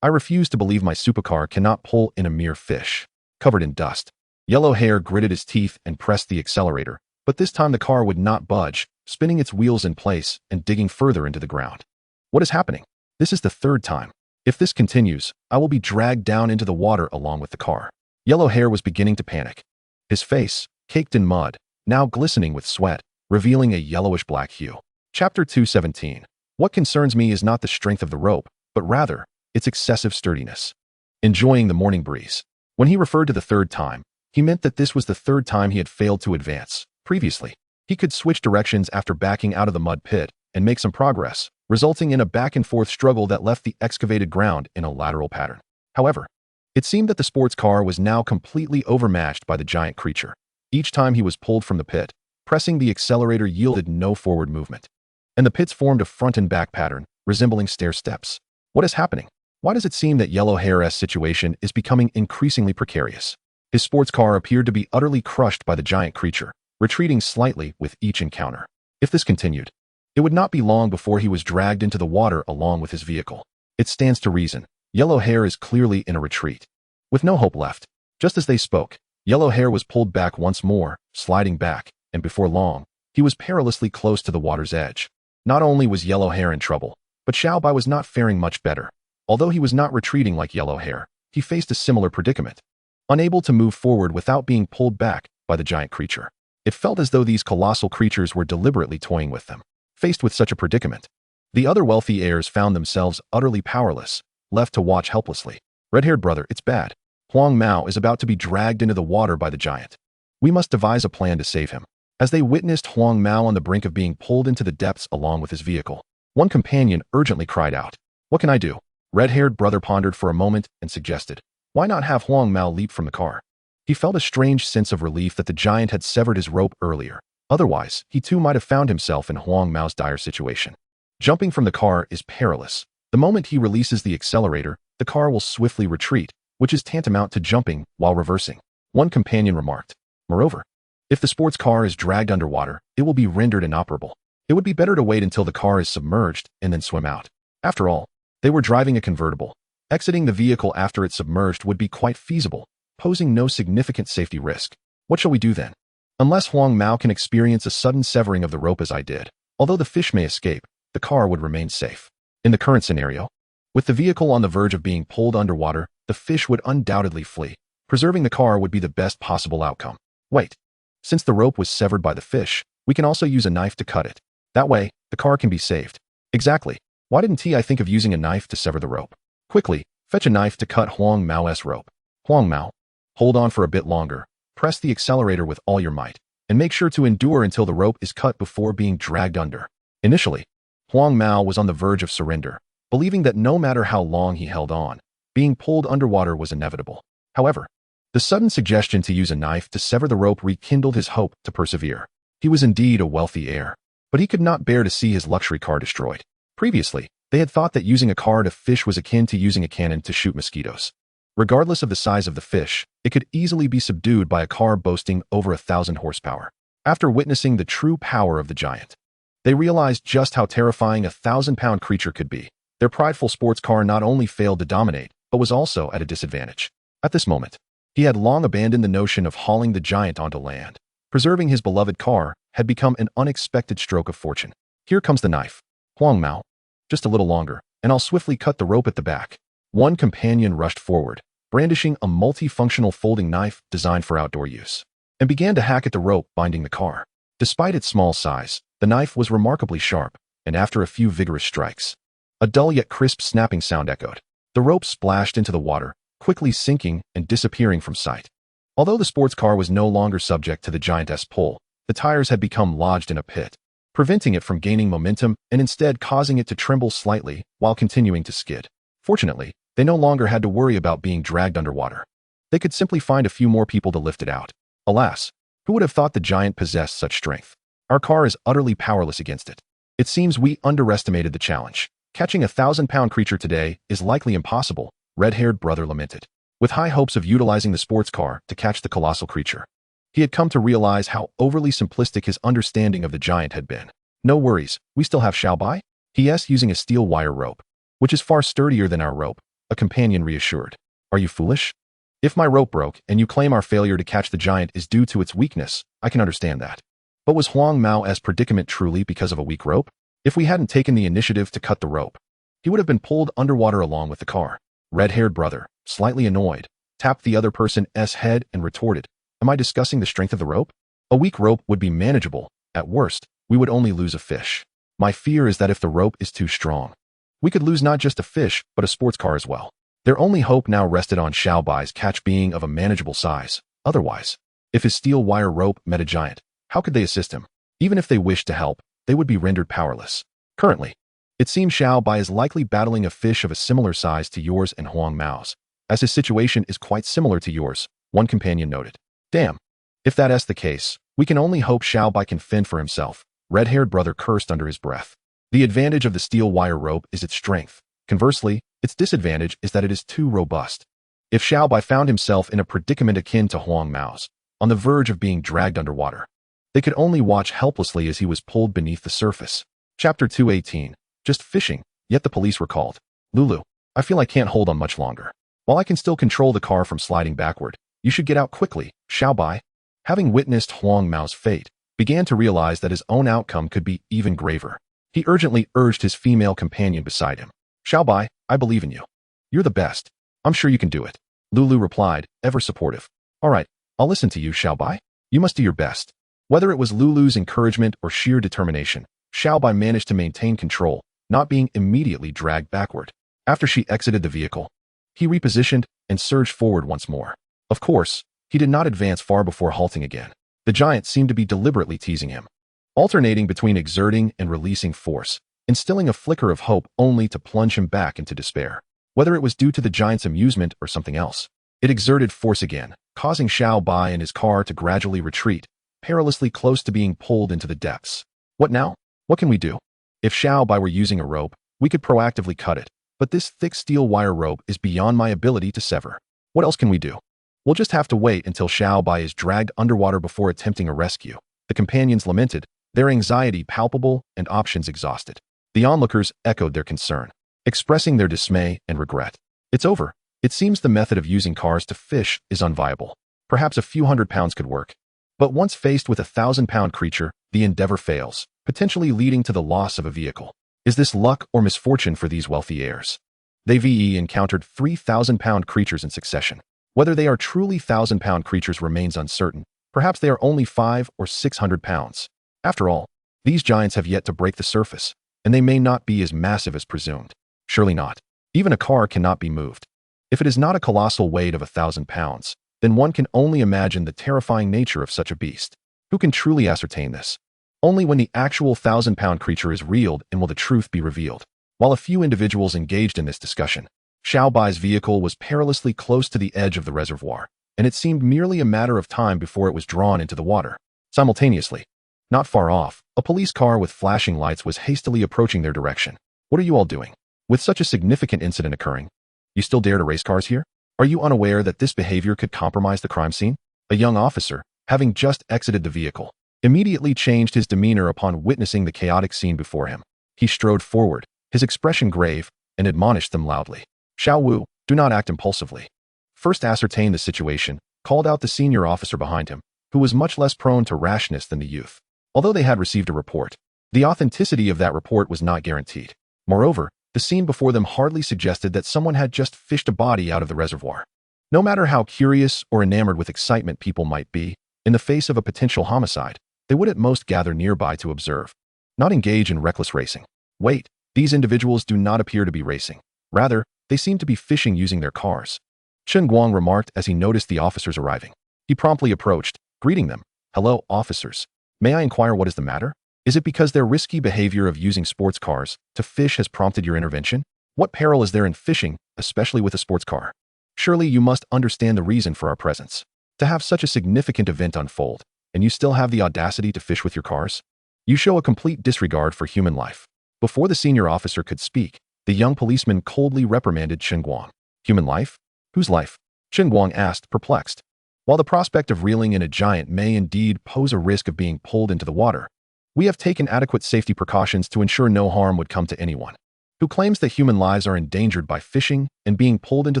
I refuse to believe my supercar cannot pull in a mere fish. Covered in dust, Yellow Hair gritted his teeth and pressed the accelerator, but this time the car would not budge, spinning its wheels in place and digging further into the ground. What is happening? This is the third time. If this continues, I will be dragged down into the water along with the car. Yellow Hair was beginning to panic. His face, caked in mud, now glistening with sweat, revealing a yellowish-black hue. Chapter 217. What concerns me is not the strength of the rope, but rather, its excessive sturdiness. Enjoying the morning breeze. When he referred to the third time, he meant that this was the third time he had failed to advance. Previously, he could switch directions after backing out of the mud pit and make some progress, resulting in a back-and-forth struggle that left the excavated ground in a lateral pattern. However, it seemed that the sports car was now completely overmatched by the giant creature. Each time he was pulled from the pit, pressing the accelerator yielded no forward movement, and the pits formed a front and back pattern, resembling stair steps. What is happening? Why does it seem that Yellow Hair's situation is becoming increasingly precarious? His sports car appeared to be utterly crushed by the giant creature, retreating slightly with each encounter. If this continued, it would not be long before he was dragged into the water along with his vehicle. It stands to reason. Yellow Hair is clearly in a retreat. With no hope left, just as they spoke, Yellow Hair was pulled back once more, sliding back, and before long, he was perilously close to the water's edge. Not only was Yellow Hair in trouble, but Xiao Bai was not faring much better. Although he was not retreating like Yellow Hair, he faced a similar predicament. Unable to move forward without being pulled back by the giant creature. It felt as though these colossal creatures were deliberately toying with them. Faced with such a predicament, the other wealthy heirs found themselves utterly powerless, left to watch helplessly. Red-haired brother, it's bad. Hong Mao is about to be dragged into the water by the giant. We must devise a plan to save him. As they witnessed Hong Mao on the brink of being pulled into the depths along with his vehicle, one companion urgently cried out, "What can I do?" Red-haired brother pondered for a moment and suggested, "Why not have Hong Mao leap from the car?" He felt a strange sense of relief that the giant had severed his rope earlier. Otherwise, he too might have found himself in Hong Mao's dire situation. Jumping from the car is perilous. The moment he releases the accelerator, the car will swiftly retreat, which is tantamount to jumping while reversing. One companion remarked. Moreover, if the sports car is dragged underwater, it will be rendered inoperable. It would be better to wait until the car is submerged and then swim out. After all, they were driving a convertible. Exiting the vehicle after it's submerged would be quite feasible, posing no significant safety risk. What shall we do then? Unless Huang Mao can experience a sudden severing of the rope as I did, although the fish may escape, the car would remain safe. In the current scenario, with the vehicle on the verge of being pulled underwater, the fish would undoubtedly flee. Preserving the car would be the best possible outcome. Wait. Since the rope was severed by the fish, we can also use a knife to cut it. That way, the car can be saved. Exactly. Why didn't I think of using a knife to sever the rope? Quickly, fetch a knife to cut Huang Mao's rope. Huang Mao, hold on for a bit longer, press the accelerator with all your might, and make sure to endure until the rope is cut before being dragged under. Initially, Huang Mao was on the verge of surrender, believing that no matter how long he held on, being pulled underwater was inevitable. However, the sudden suggestion to use a knife to sever the rope rekindled his hope to persevere. He was indeed a wealthy heir, but he could not bear to see his luxury car destroyed. Previously, they had thought that using a car to fish was akin to using a cannon to shoot mosquitoes. Regardless of the size of the fish, it could easily be subdued by a car boasting over 1,000 horsepower. After witnessing the true power of the giant, they realized just how terrifying a 1,000-pound creature could be. Their prideful sports car not only failed to dominate, but was also at a disadvantage. At this moment, he had long abandoned the notion of hauling the giant onto land. Preserving his beloved car had become an unexpected stroke of fortune. Here comes the knife. Huang Mao, just a little longer, and I'll swiftly cut the rope at the back. One companion rushed forward, brandishing a multifunctional folding knife designed for outdoor use, and began to hack at the rope binding the car. Despite its small size, the knife was remarkably sharp, and after a few vigorous strikes, a dull yet crisp snapping sound echoed. The rope splashed into the water, quickly sinking and disappearing from sight. Although the sports car was no longer subject to the giantess pull, the tires had become lodged in a pit, preventing it from gaining momentum and instead causing it to tremble slightly while continuing to skid. Fortunately, they no longer had to worry about being dragged underwater. They could simply find a few more people to lift it out. Alas, who would have thought the giant possessed such strength? Our car is utterly powerless against it. It seems we underestimated the challenge. Catching a 1,000-pound creature today is likely impossible, red-haired brother lamented. With high hopes of utilizing the sports car to catch the colossal creature, he had come to realize how overly simplistic his understanding of the giant had been. No worries, we still have Xiaobai? He asked using a steel wire rope, which is far sturdier than our rope, a companion reassured. Are you foolish? If my rope broke and you claim our failure to catch the giant is due to its weakness, I can understand that. But was Huang Mao's predicament truly because of a weak rope? If we hadn't taken the initiative to cut the rope, he would have been pulled underwater along with the car. Red-haired brother, slightly annoyed, tapped the other person's head and retorted, am I discussing the strength of the rope? A weak rope would be manageable. At worst, we would only lose a fish. My fear is that if the rope is too strong, we could lose not just a fish, but a sports car as well. Their only hope now rested on Xiaobai's catch being of a manageable size. Otherwise, if his steel wire rope met a giant, how could they assist him? Even if they wished to help, they would be rendered powerless. Currently, it seems Xiaobai is likely battling a fish of a similar size to yours and Huang Mao's, as his situation is quite similar to yours, one companion noted. Damn. If that's the case, we can only hope Xiaobai can fend for himself, red-haired brother cursed under his breath. The advantage of the steel wire rope is its strength. Conversely, its disadvantage is that it is too robust. If Xiaobai found himself in a predicament akin to Huang Mao's, on the verge of being dragged underwater, they could only watch helplessly as he was pulled beneath the surface. Chapter 218. Just fishing, yet the police were called. Lulu, I feel I can't hold on much longer. While I can still control the car from sliding backward, you should get out quickly. Xiaobai, having witnessed Huang Mao's fate, began to realize that his own outcome could be even graver. He urgently urged his female companion beside him. Xiaobai, I believe in you. You're the best. I'm sure you can do it. Lulu replied, ever supportive. All right, I'll listen to you, Xiaobai. You must do your best. Whether it was Lulu's encouragement or sheer determination, Xiaobai managed to maintain control, not being immediately dragged backward. After she exited the vehicle, he repositioned and surged forward once more. Of course, he did not advance far before halting again. The giant seemed to be deliberately teasing him, alternating between exerting and releasing force, instilling a flicker of hope only to plunge him back into despair. Whether it was due to the giant's amusement or something else, it exerted force again, causing Xiaobai and his car to gradually retreat, perilously close to being pulled into the depths. What now? What can we do? If Xiaobai were using a rope, we could proactively cut it, but this thick steel wire rope is beyond my ability to sever. What else can we do? We'll just have to wait until Xiao Bai is dragged underwater before attempting a rescue. The companions lamented, their anxiety palpable and options exhausted. The onlookers echoed their concern, expressing their dismay and regret. It's over. It seems the method of using cars to fish is unviable. Perhaps a few £100 could work. But once faced with a 1,000-pound creature, the endeavor fails, potentially leading to the loss of a vehicle. Is this luck or misfortune for these wealthy heirs? They've encountered 3,000-pound creatures in succession. Whether they are truly 1,000-pound creatures remains uncertain. Perhaps they are only 500 or 600 pounds. After all, these giants have yet to break the surface, and they may not be as massive as presumed. Surely not. Even a car cannot be moved. If it is not a colossal weight of 1,000 pounds, then one can only imagine the terrifying nature of such a beast. Who can truly ascertain this? Only when the actual 1,000-pound creature is reeled and will the truth be revealed. While a few individuals engaged in this discussion, Xiao Bai's vehicle was perilously close to the edge of the reservoir, and it seemed merely a matter of time before it was drawn into the water. Simultaneously, not far off, a police car with flashing lights was hastily approaching their direction. What are you all doing? With such a significant incident occurring, you still dare to race cars here? Are you unaware that this behavior could compromise the crime scene? A young officer, having just exited the vehicle, immediately changed his demeanor upon witnessing the chaotic scene before him. He strode forward, his expression grave, and admonished them loudly. Xiao Wu, do not act impulsively. First ascertain the situation, called out the senior officer behind him, who was much less prone to rashness than the youth. Although they had received a report, the authenticity of that report was not guaranteed. Moreover, the scene before them hardly suggested that someone had just fished a body out of the reservoir. No matter how curious or enamored with excitement people might be, in the face of a potential homicide, they would at most gather nearby to observe, not engage in reckless racing. Wait, these individuals do not appear to be racing. Rather, they seem to be fishing using their cars. Chen Guang remarked as he noticed the officers arriving. He promptly approached, greeting them. Hello, officers. May I inquire what is the matter? Is it because their risky behavior of using sports cars to fish has prompted your intervention? What peril is there in fishing, especially with a sports car? Surely you must understand the reason for our presence. To have such a significant event unfold, and you still have the audacity to fish with your cars? You show a complete disregard for human life. Before the senior officer could speak, the young policeman coldly reprimanded Chen Guang. Human life? Whose life? Chen Guang asked, perplexed. While the prospect of reeling in a giant may indeed pose a risk of being pulled into the water, we have taken adequate safety precautions to ensure no harm would come to anyone. Who claims that human lives are endangered by fishing and being pulled into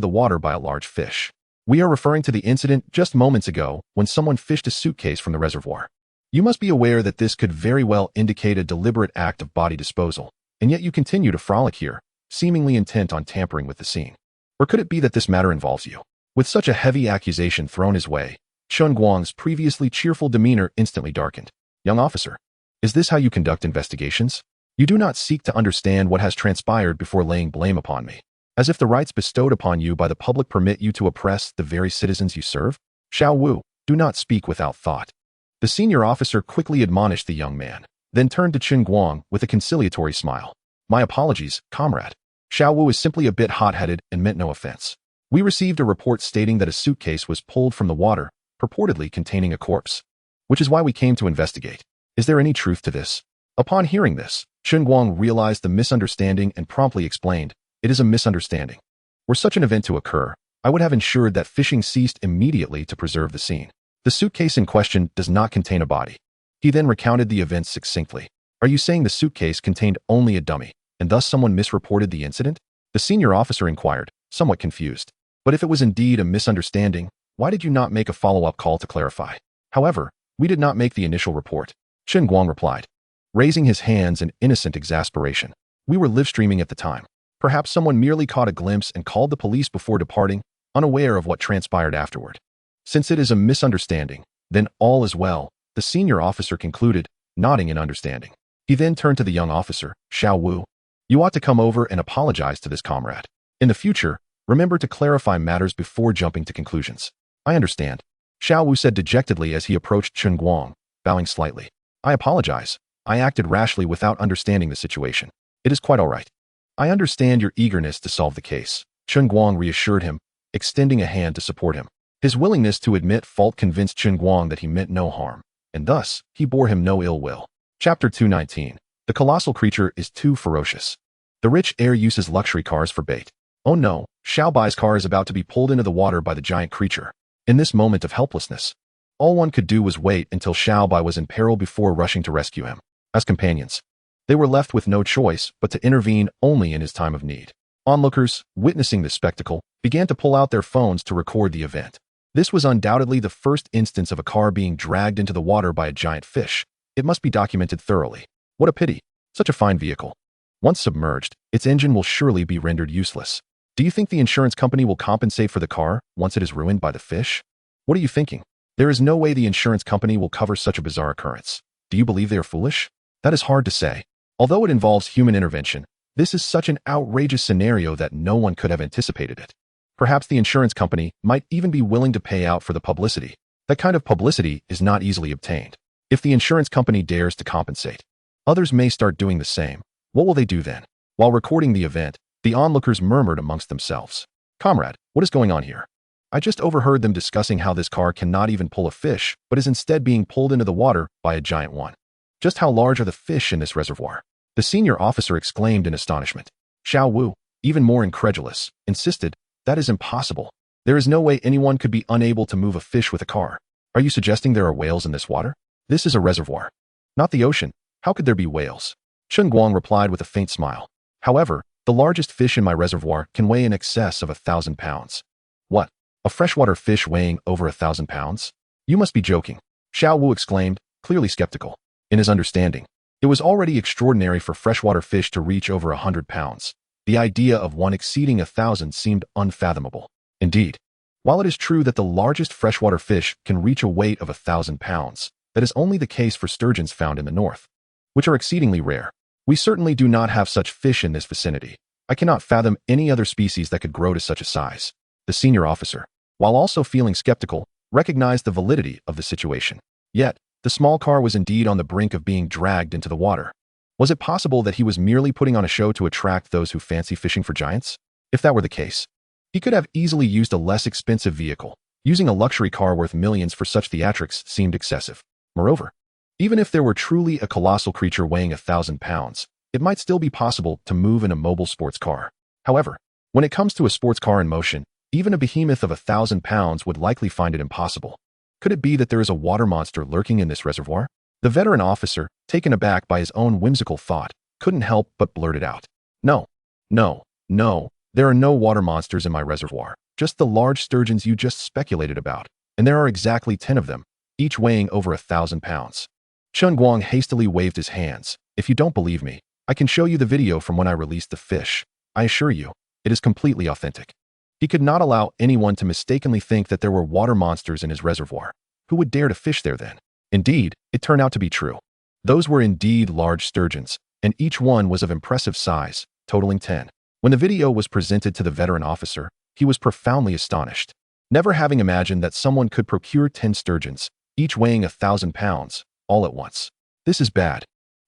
the water by a large fish? We are referring to the incident just moments ago when someone fished a suitcase from the reservoir. You must be aware that this could very well indicate a deliberate act of body disposal, and yet you continue to frolic here, seemingly intent on tampering with the scene. Or could it be that this matter involves you? With such a heavy accusation thrown his way, Chen Guang's previously cheerful demeanor instantly darkened. Young officer, is this how you conduct investigations? You do not seek to understand what has transpired before laying blame upon me, as if the rights bestowed upon you by the public permit you to oppress the very citizens you serve? Xiao Wu, do not speak without thought. The senior officer quickly admonished the young man, then turned to Chen Guang with a conciliatory smile. My apologies, comrade. Xiao Wu is simply a bit hot-headed and meant no offense. We received a report stating that a suitcase was pulled from the water, purportedly containing a corpse, which is why we came to investigate. Is there any truth to this? Upon hearing this, Chen Guang realized the misunderstanding and promptly explained, it is a misunderstanding. Were such an event to occur, I would have ensured that fishing ceased immediately to preserve the scene. The suitcase in question does not contain a body. He then recounted the events succinctly. Are you saying the suitcase contained only a dummy, and thus someone misreported the incident? The senior officer inquired, somewhat confused. But if it was indeed a misunderstanding, why did you not make a follow-up call to clarify? However, we did not make the initial report. Chen Guang replied, raising his hands in innocent exasperation. We were live-streaming at the time. Perhaps someone merely caught a glimpse and called the police before departing, unaware of what transpired afterward. Since it is a misunderstanding, then all is well, the senior officer concluded, nodding in understanding. He then turned to the young officer, Xiao Wu. You ought to come over and apologize to this comrade. In the future, remember to clarify matters before jumping to conclusions. I understand, Xiao Wu said dejectedly as he approached Chen Guang, bowing slightly. I apologize. I acted rashly without understanding the situation. It is quite all right. I understand your eagerness to solve the case, Chen Guang reassured him, extending a hand to support him. His willingness to admit fault convinced Chen Guang that he meant no harm, and thus, he bore him no ill will. Chapter 219. The colossal creature is too ferocious. The rich heir uses luxury cars for bait. Oh no, Xiao Bai's car is about to be pulled into the water by the giant creature. In this moment of helplessness, all one could do was wait until Xiao Bai was in peril before rushing to rescue him. As companions, they were left with no choice but to intervene only in his time of need. Onlookers, witnessing this spectacle, began to pull out their phones to record the event. This was undoubtedly the first instance of a car being dragged into the water by a giant fish. It must be documented thoroughly. What a pity. Such a fine vehicle. Once submerged, its engine will surely be rendered useless. Do you think the insurance company will compensate for the car once it is ruined by the fish? What are you thinking? There is no way the insurance company will cover such a bizarre occurrence. Do you believe they are foolish? That is hard to say. Although it involves human intervention, this is such an outrageous scenario that no one could have anticipated it. Perhaps the insurance company might even be willing to pay out for the publicity. That kind of publicity is not easily obtained. If the insurance company dares to compensate, others may start doing the same. What will they do then? While recording the event, the onlookers murmured amongst themselves. Comrade, what is going on here? I just overheard them discussing how this car cannot even pull a fish, but is instead being pulled into the water by a giant one. Just how large are the fish in this reservoir? The senior officer exclaimed in astonishment. Xiao Wu, even more incredulous, insisted, that is impossible. There is no way anyone could be unable to move a fish with a car. Are you suggesting there are whales in this water? This is a reservoir, not the ocean. How could there be whales? Chen Guang replied with a faint smile. However, the largest fish in my reservoir can weigh in excess of 1,000 pounds. What? A freshwater fish weighing over 1,000 pounds? You must be joking. Xiao Wu exclaimed, clearly skeptical. In his understanding, it was already extraordinary for freshwater fish to reach over 100 pounds. The idea of one exceeding 1,000 seemed unfathomable. Indeed, while it is true that the largest freshwater fish can reach a weight of 1,000 pounds, that is only the case for sturgeons found in the north, which are exceedingly rare. We certainly do not have such fish in this vicinity. I cannot fathom any other species that could grow to such a size. The senior officer, while also feeling skeptical, recognized the validity of the situation. Yet, the small car was indeed on the brink of being dragged into the water. Was it possible that he was merely putting on a show to attract those who fancy fishing for giants? If that were the case, he could have easily used a less expensive vehicle. Using a luxury car worth millions for such theatrics seemed excessive. Moreover, even if there were truly a colossal creature weighing 1,000 pounds, it might still be possible to move in a mobile sports car. However, when it comes to a sports car in motion, even a behemoth of 1,000 pounds would likely find it impossible. Could it be that there is a water monster lurking in this reservoir? The veteran officer, taken aback by his own whimsical thought, couldn't help but blurt it out. No, there are no water monsters in my reservoir, just the large sturgeons you just speculated about, and there are exactly 10 of them, each weighing over 1,000 pounds. Chen Guang hastily waved his hands. If you don't believe me, I can show you the video from when I released the fish. I assure you, it is completely authentic. He could not allow anyone to mistakenly think that there were water monsters in his reservoir. Who would dare to fish there then? Indeed, it turned out to be true. Those were indeed large sturgeons, and each one was of impressive size, totaling 10. When the video was presented to the veteran officer, he was profoundly astonished, never having imagined that someone could procure 10 sturgeons, each weighing 1,000 pounds, all at once. This is bad.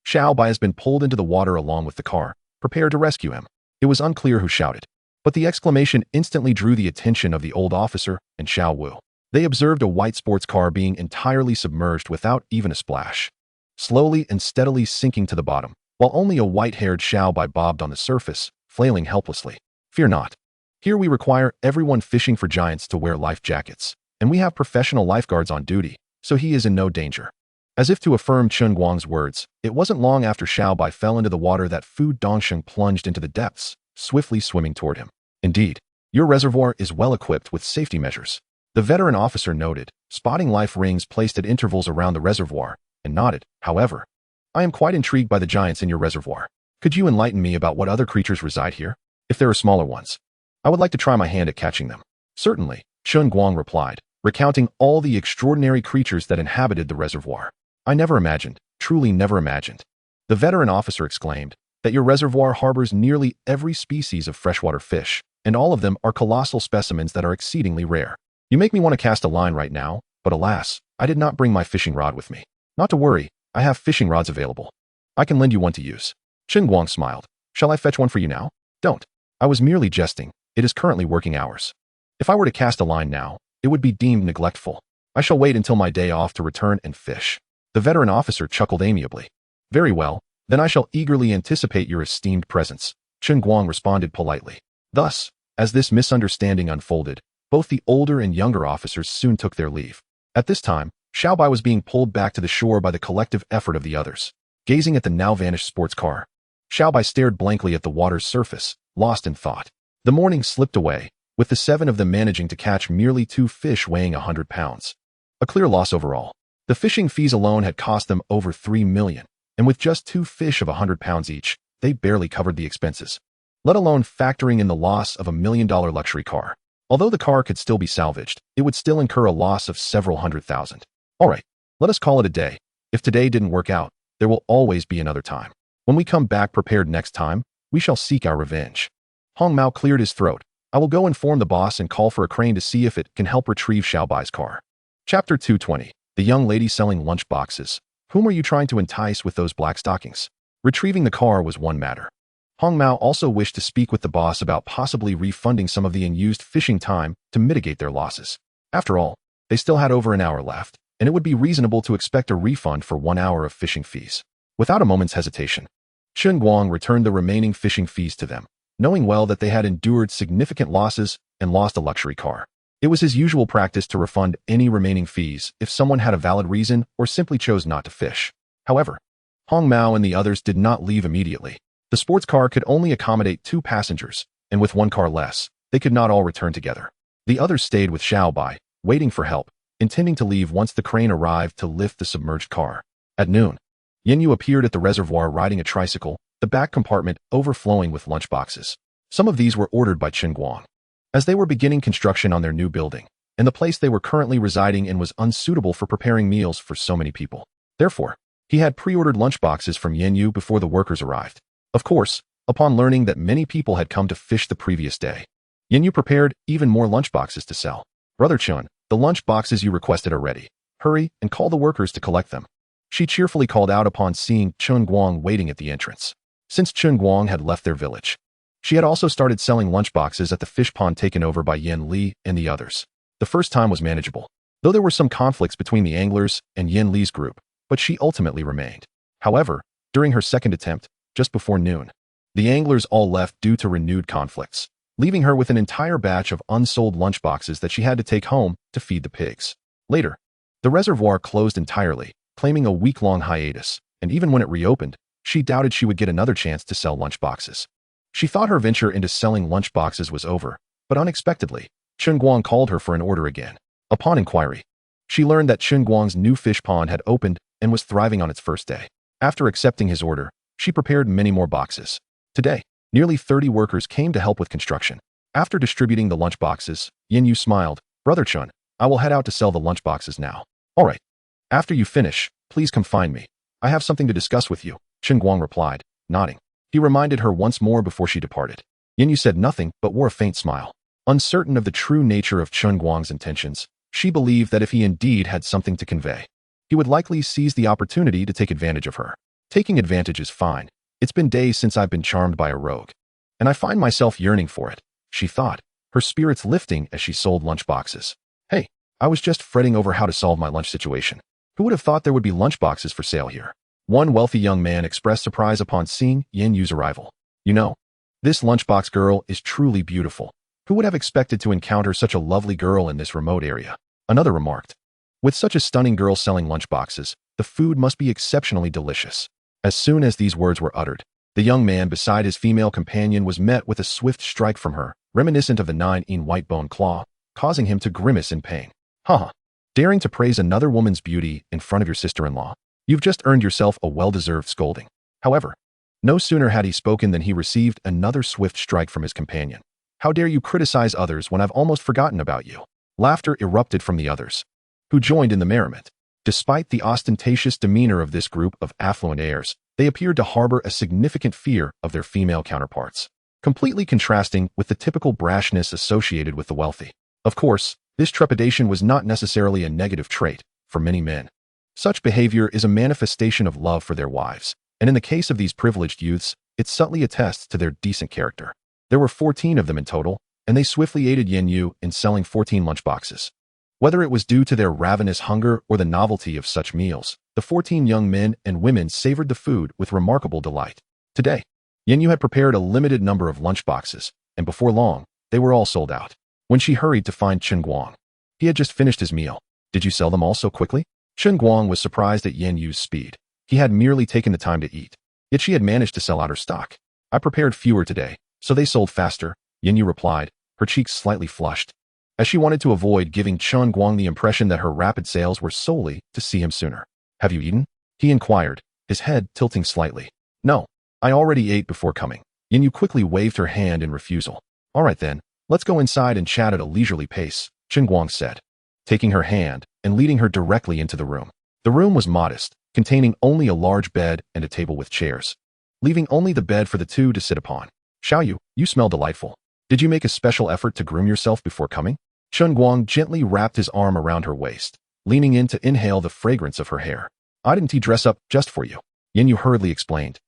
Xiao Bai has been pulled into the water along with the car, prepared to rescue him. It was unclear who shouted, but the exclamation instantly drew the attention of the old officer and Xiao Wu. They observed a white sports car being entirely submerged without even a splash, slowly and steadily sinking to the bottom, while only a white-haired Xiao Bai bobbed on the surface, flailing helplessly. Fear not. Here we require everyone fishing for giants to wear life jackets, and we have professional lifeguards on duty, so he is in no danger. As if to affirm Chen Guang's words, it wasn't long after Xiao Bai fell into the water that Fu Dongsheng plunged into the depths, swiftly swimming toward him. Indeed, your reservoir is well equipped with safety measures. The veteran officer noted, spotting life rings placed at intervals around the reservoir, and nodded. However, I am quite intrigued by the giants in your reservoir. Could you enlighten me about what other creatures reside here? If there are smaller ones, I would like to try my hand at catching them. Certainly, Chen Guang replied, recounting all the extraordinary creatures that inhabited the reservoir. I never imagined, truly never imagined, the veteran officer exclaimed, that your reservoir harbors nearly every species of freshwater fish, and all of them are colossal specimens that are exceedingly rare. You make me want to cast a line right now, but alas, I did not bring my fishing rod with me. Not to worry, I have fishing rods available. I can lend you one to use. Chen Guang smiled. Shall I fetch one for you now? Don't. I was merely jesting. It is currently working hours. If I were to cast a line now, it would be deemed neglectful. I shall wait until my day off to return and fish. The veteran officer chuckled amiably. Very well, then I shall eagerly anticipate your esteemed presence, Chen Guang responded politely. Thus, As this misunderstanding unfolded, both the older and younger officers soon took their leave. At this time, Xiaobai was being pulled back to the shore by the collective effort of the others. Gazing at the now-vanished sports car, Xiaobai stared blankly at the water's surface, lost in thought. The morning slipped away, with the 7 of them managing to catch merely 2 fish weighing 100 pounds. A clear loss overall. The fishing fees alone had cost them over 3 million, and with just 2 fish of 100 pounds each, they barely covered the expenses, let alone factoring in the loss of $1 million luxury car. Although the car could still be salvaged, it would still incur a loss of several $100,000. All right, let us call it a day. If today didn't work out, there will always be another time. When we come back prepared next time, we shall seek our revenge. Hong Mao cleared his throat. I will go inform the boss and call for a crane to see if it can help retrieve Xiaobai's car. Chapter 220. The young lady selling lunch boxes. Whom are you trying to entice with those black stockings? Retrieving the car was one matter. Hong Mao also wished to speak with the boss about possibly refunding some of the unused fishing time to mitigate their losses. After all, they still had over an hour left, and it would be reasonable to expect a refund for 1 hour of fishing fees. Without a moment's hesitation, Chen Guang returned the remaining fishing fees to them, knowing well that they had endured significant losses and lost a luxury car. It was his usual practice to refund any remaining fees if someone had a valid reason or simply chose not to fish. However, Hong Mao and the others did not leave immediately. The sports car could only accommodate 2 passengers, and with 1 car less, they could not all return together. The others stayed with Xiaobai, waiting for help, intending to leave once the crane arrived to lift the submerged car. At noon, Yanyu appeared at the reservoir riding a tricycle, the back compartment overflowing with lunchboxes. Some of these were ordered by Chen Guang, as they were beginning construction on their new building, and the place they were currently residing in was unsuitable for preparing meals for so many people. Therefore, he had pre-ordered lunchboxes from Yanyu before the workers arrived. Of course, upon learning that many people had come to fish the previous day, Yanyu prepared even more lunchboxes to sell. Brother Chun, the lunchboxes you requested are ready. Hurry and call the workers to collect them. She cheerfully called out upon seeing Chen Guang waiting at the entrance. Since Chen Guang had left their village, she had also started selling lunchboxes at the fish pond taken over by Yen Li and the others. The first time was manageable, though there were some conflicts between the anglers and Yen Li's group, but she ultimately remained. However, during her second attempt, just before noon, the anglers all left due to renewed conflicts, leaving her with an entire batch of unsold lunchboxes that she had to take home to feed the pigs. Later, the reservoir closed entirely, claiming a week-long hiatus, and even when it reopened, she doubted she would get another chance to sell lunchboxes. She thought her venture into selling lunchboxes was over, but unexpectedly, Chen Guang called her for an order again. Upon inquiry, she learned that Chen Guang's new fish pond had opened and was thriving on its first day. After accepting his order, she prepared many more boxes. Today, nearly 30 workers came to help with construction. After distributing the lunchboxes, Yanyu smiled. Brother Chun, I will head out to sell the lunchboxes now. All right. After you finish, please come find me. I have something to discuss with you, Chen Guang replied, nodding. He reminded her once more before she departed. Yanyu said nothing but wore a faint smile. Uncertain of the true nature of Chen Guang's intentions, she believed that if he indeed had something to convey, he would likely seize the opportunity to take advantage of her. Taking advantage is fine. It's been days since I've been charmed by a rogue, and I find myself yearning for it, she thought, her spirits lifting as she sold lunchboxes. Hey, I was just fretting over how to solve my lunch situation. Who would have thought there would be lunchboxes for sale here? One wealthy young man expressed surprise upon seeing Yanyu's arrival. You know, this lunchbox girl is truly beautiful. Who would have expected to encounter such a lovely girl in this remote area? Another remarked. With such a stunning girl selling lunchboxes, the food must be exceptionally delicious. As soon as these words were uttered, the young man beside his female companion was met with a swift strike from her, reminiscent of the 9-in white bone claw, causing him to grimace in pain. Haha. Daring to praise another woman's beauty in front of your sister-in-law, you've just earned yourself a well-deserved scolding. However, no sooner had he spoken than he received another swift strike from his companion. How dare you criticize others when I've almost forgotten about you? Laughter erupted from the others, who joined in the merriment. Despite the ostentatious demeanor of this group of affluent heirs, they appeared to harbor a significant fear of their female counterparts, completely contrasting with the typical brashness associated with the wealthy. Of course, this trepidation was not necessarily a negative trait for many men. Such behavior is a manifestation of love for their wives, and in the case of these privileged youths, it subtly attests to their decent character. There were 14 of them in total, and they swiftly aided Yanyu in selling 14 lunchboxes. Whether it was due to their ravenous hunger or the novelty of such meals, the 14 young men and women savored the food with remarkable delight. Today, Yanyu had prepared a limited number of lunchboxes, and before long, They were all sold out. When she hurried to find Chen Guang, he had just finished his meal. Did you sell them all so quickly? Chen Guang was surprised at Yin Yu's speed. He had merely taken the time to eat. Yet she had managed to sell out her stock. I prepared fewer today, so they sold faster, Yin Yu replied, her cheeks slightly flushed, as she wanted to avoid giving Chen Guang the impression that her rapid sales were solely to see him sooner. Have you eaten? He inquired, his head tilting slightly. No, I already ate before coming. Yin Yu quickly waved her hand in refusal. All right then, let's go inside and chat at a leisurely pace, Chen Guang said, taking her hand and leading her directly into the room. The room was modest, containing only a large bed and a table with chairs, leaving only the bed for the two to sit upon. Xiaoyu, you smell delightful. Did you make a special effort to groom yourself before coming? Chen Guang gently wrapped his arm around her waist, leaning in to inhale the fragrance of her hair. I didn't dress up just for you, Yin Yu hurriedly explained,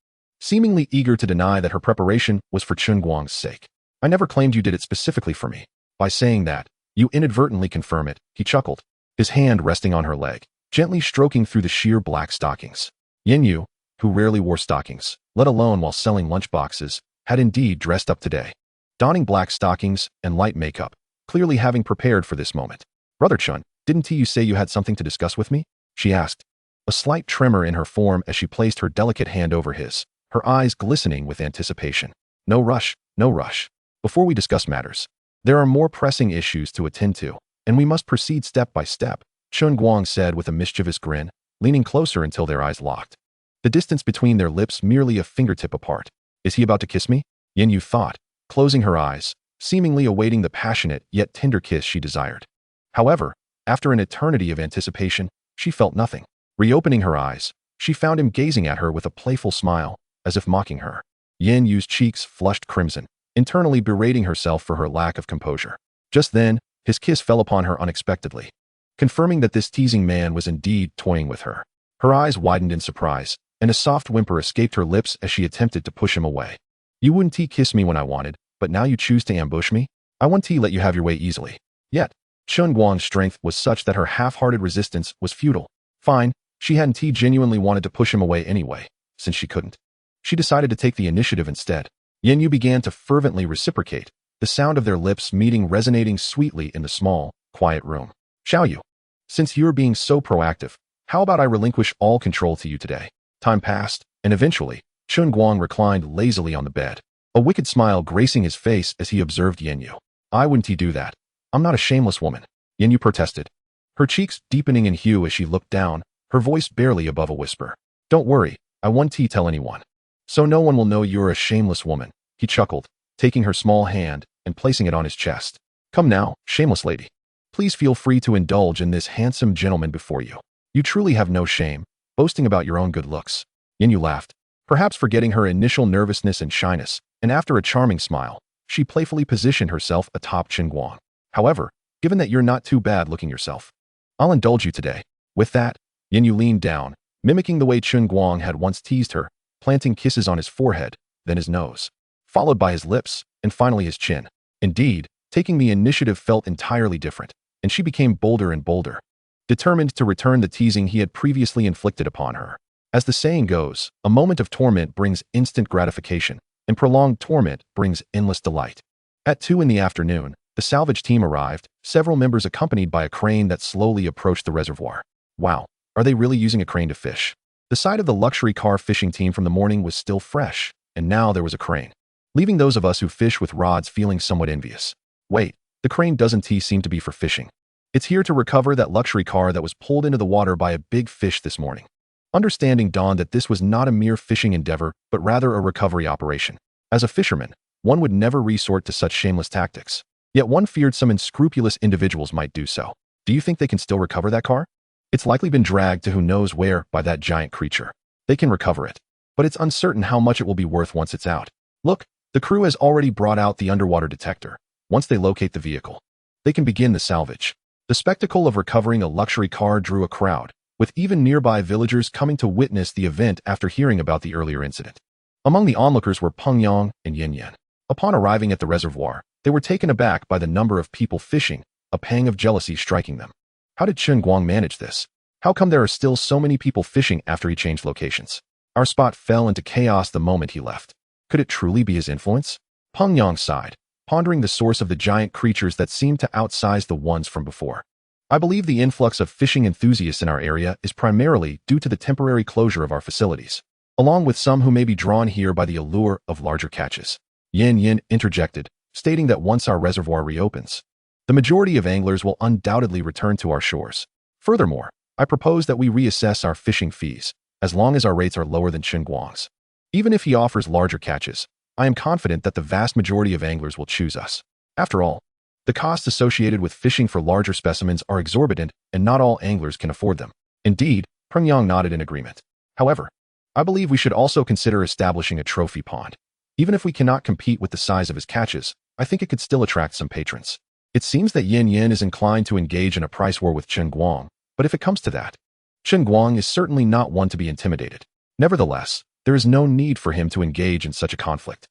seemingly eager to deny that her preparation was for Chen Guang's sake. I never claimed you did it specifically for me. By saying that, you inadvertently confirm it, he chuckled, his hand resting on her leg, gently stroking through the sheer black stockings. Yin Yu, who rarely wore stockings, let alone while selling lunchboxes, had indeed dressed up today, donning black stockings and light makeup, clearly having prepared for this moment. Brother Chun, didn't you say you had something to discuss with me? She asked, a slight tremor in her form as she placed her delicate hand over his, her eyes glistening with anticipation. No rush, no rush. Before we discuss matters, there are more pressing issues to attend to, and we must proceed step by step, Chen Guang said with a mischievous grin, leaning closer until their eyes locked, the distance between their lips merely a fingertip apart. Is he about to kiss me? Yin Yu thought, closing her eyes, seemingly awaiting the passionate yet tender kiss she desired. However, after an eternity of anticipation, she felt nothing. Reopening her eyes, she found him gazing at her with a playful smile, as if mocking her. Yin Yu's cheeks flushed crimson, internally berating herself for her lack of composure. Just then, his kiss fell upon her unexpectedly, confirming that this teasing man was indeed toying with her. Her eyes widened in surprise, and a soft whimper escaped her lips as she attempted to push him away. You wouldn't kiss me when I wanted, but now you choose to ambush me? I won't let you have your way easily. Yet, Chen Guang's strength was such that her half-hearted resistance was futile. Fine, she hadn't genuinely wanted to push him away anyway, since she couldn't. She decided to take the initiative instead. Yin Yu began to fervently reciprocate, the sound of their lips meeting resonating sweetly in the small, quiet room. Xiaoyu, since you're being so proactive, how about I relinquish all control to you today? Time passed, and eventually, Chen Guang reclined lazily on the bed, a wicked smile gracing his face as he observed Yin Yu. I wouldn't do that. I'm not a shameless woman, Yin Yu protested, her cheeks deepening in hue as she looked down, her voice barely above a whisper. Don't worry, I won't tell anyone. So no one will know you're a shameless woman, he chuckled, taking her small hand and placing it on his chest. Come now, shameless lady. Please feel free to indulge in this handsome gentleman before you. You truly have no shame, boasting about your own good looks. Yin Yu laughed, perhaps forgetting her initial nervousness and shyness, and after a charming smile, she playfully positioned herself atop Chen Guang. However, given that you're not too bad looking yourself, I'll indulge you today. With that, Yin Yu leaned down, mimicking the way Chen Guang had once teased her, planting kisses on his forehead, then his nose, followed by his lips, and finally his chin. Indeed, taking the initiative felt entirely different, and she became bolder and bolder, determined to return the teasing he had previously inflicted upon her. As the saying goes, a moment of torment brings instant gratification, and prolonged torment brings endless delight. At 2 in the afternoon, the salvage team arrived, several members accompanied by a crane that slowly approached the reservoir. Wow, are they really using a crane to fish? The sight of the luxury car fishing team from the morning was still fresh, and now there was a crane, leaving those of us who fish with rods feeling somewhat envious. Wait, the crane doesn't seem to be for fishing. It's here to recover that luxury car that was pulled into the water by a big fish this morning. Understanding dawned that this was not a mere fishing endeavor, but rather a recovery operation. As a fisherman, one would never resort to such shameless tactics. Yet one feared some unscrupulous individuals might do so. Do you think they can still recover that car? It's likely been dragged to who knows where by that giant creature. They can recover it, but it's uncertain how much it will be worth once it's out. Look, the crew has already brought out the underwater detector. Once they locate the vehicle, they can begin the salvage. The spectacle of recovering a luxury car drew a crowd, with even nearby villagers coming to witness the event after hearing about the earlier incident. Among the onlookers were Peng Yang and Yin Yan. Upon arriving at the reservoir, they were taken aback by the number of people fishing, a pang of jealousy striking them. How did Chen Guang manage this? How come there are still so many people fishing after he changed locations? Our spot fell into chaos the moment he left. Could it truly be his influence? Peng Yang sighed, pondering the source of the giant creatures that seemed to outsize the ones from before. I believe the influx of fishing enthusiasts in our area is primarily due to the temporary closure of our facilities, along with some who may be drawn here by the allure of larger catches. Yin interjected, stating that once our reservoir reopens, the majority of anglers will undoubtedly return to our shores. Furthermore, I propose that we reassess our fishing fees, as long as our rates are lower than Chen Guang's. Even if he offers larger catches, I am confident that the vast majority of anglers will choose us. After all, the costs associated with fishing for larger specimens are exorbitant, and not all anglers can afford them. Indeed, Pengyang nodded in agreement. However, I believe we should also consider establishing a trophy pond. Even if we cannot compete with the size of his catches, I think it could still attract some patrons. It seems that Yin is inclined to engage in a price war with Chen Guang, but if it comes to that, Chen Guang is certainly not one to be intimidated. Nevertheless, there is no need for him to engage in such a conflict,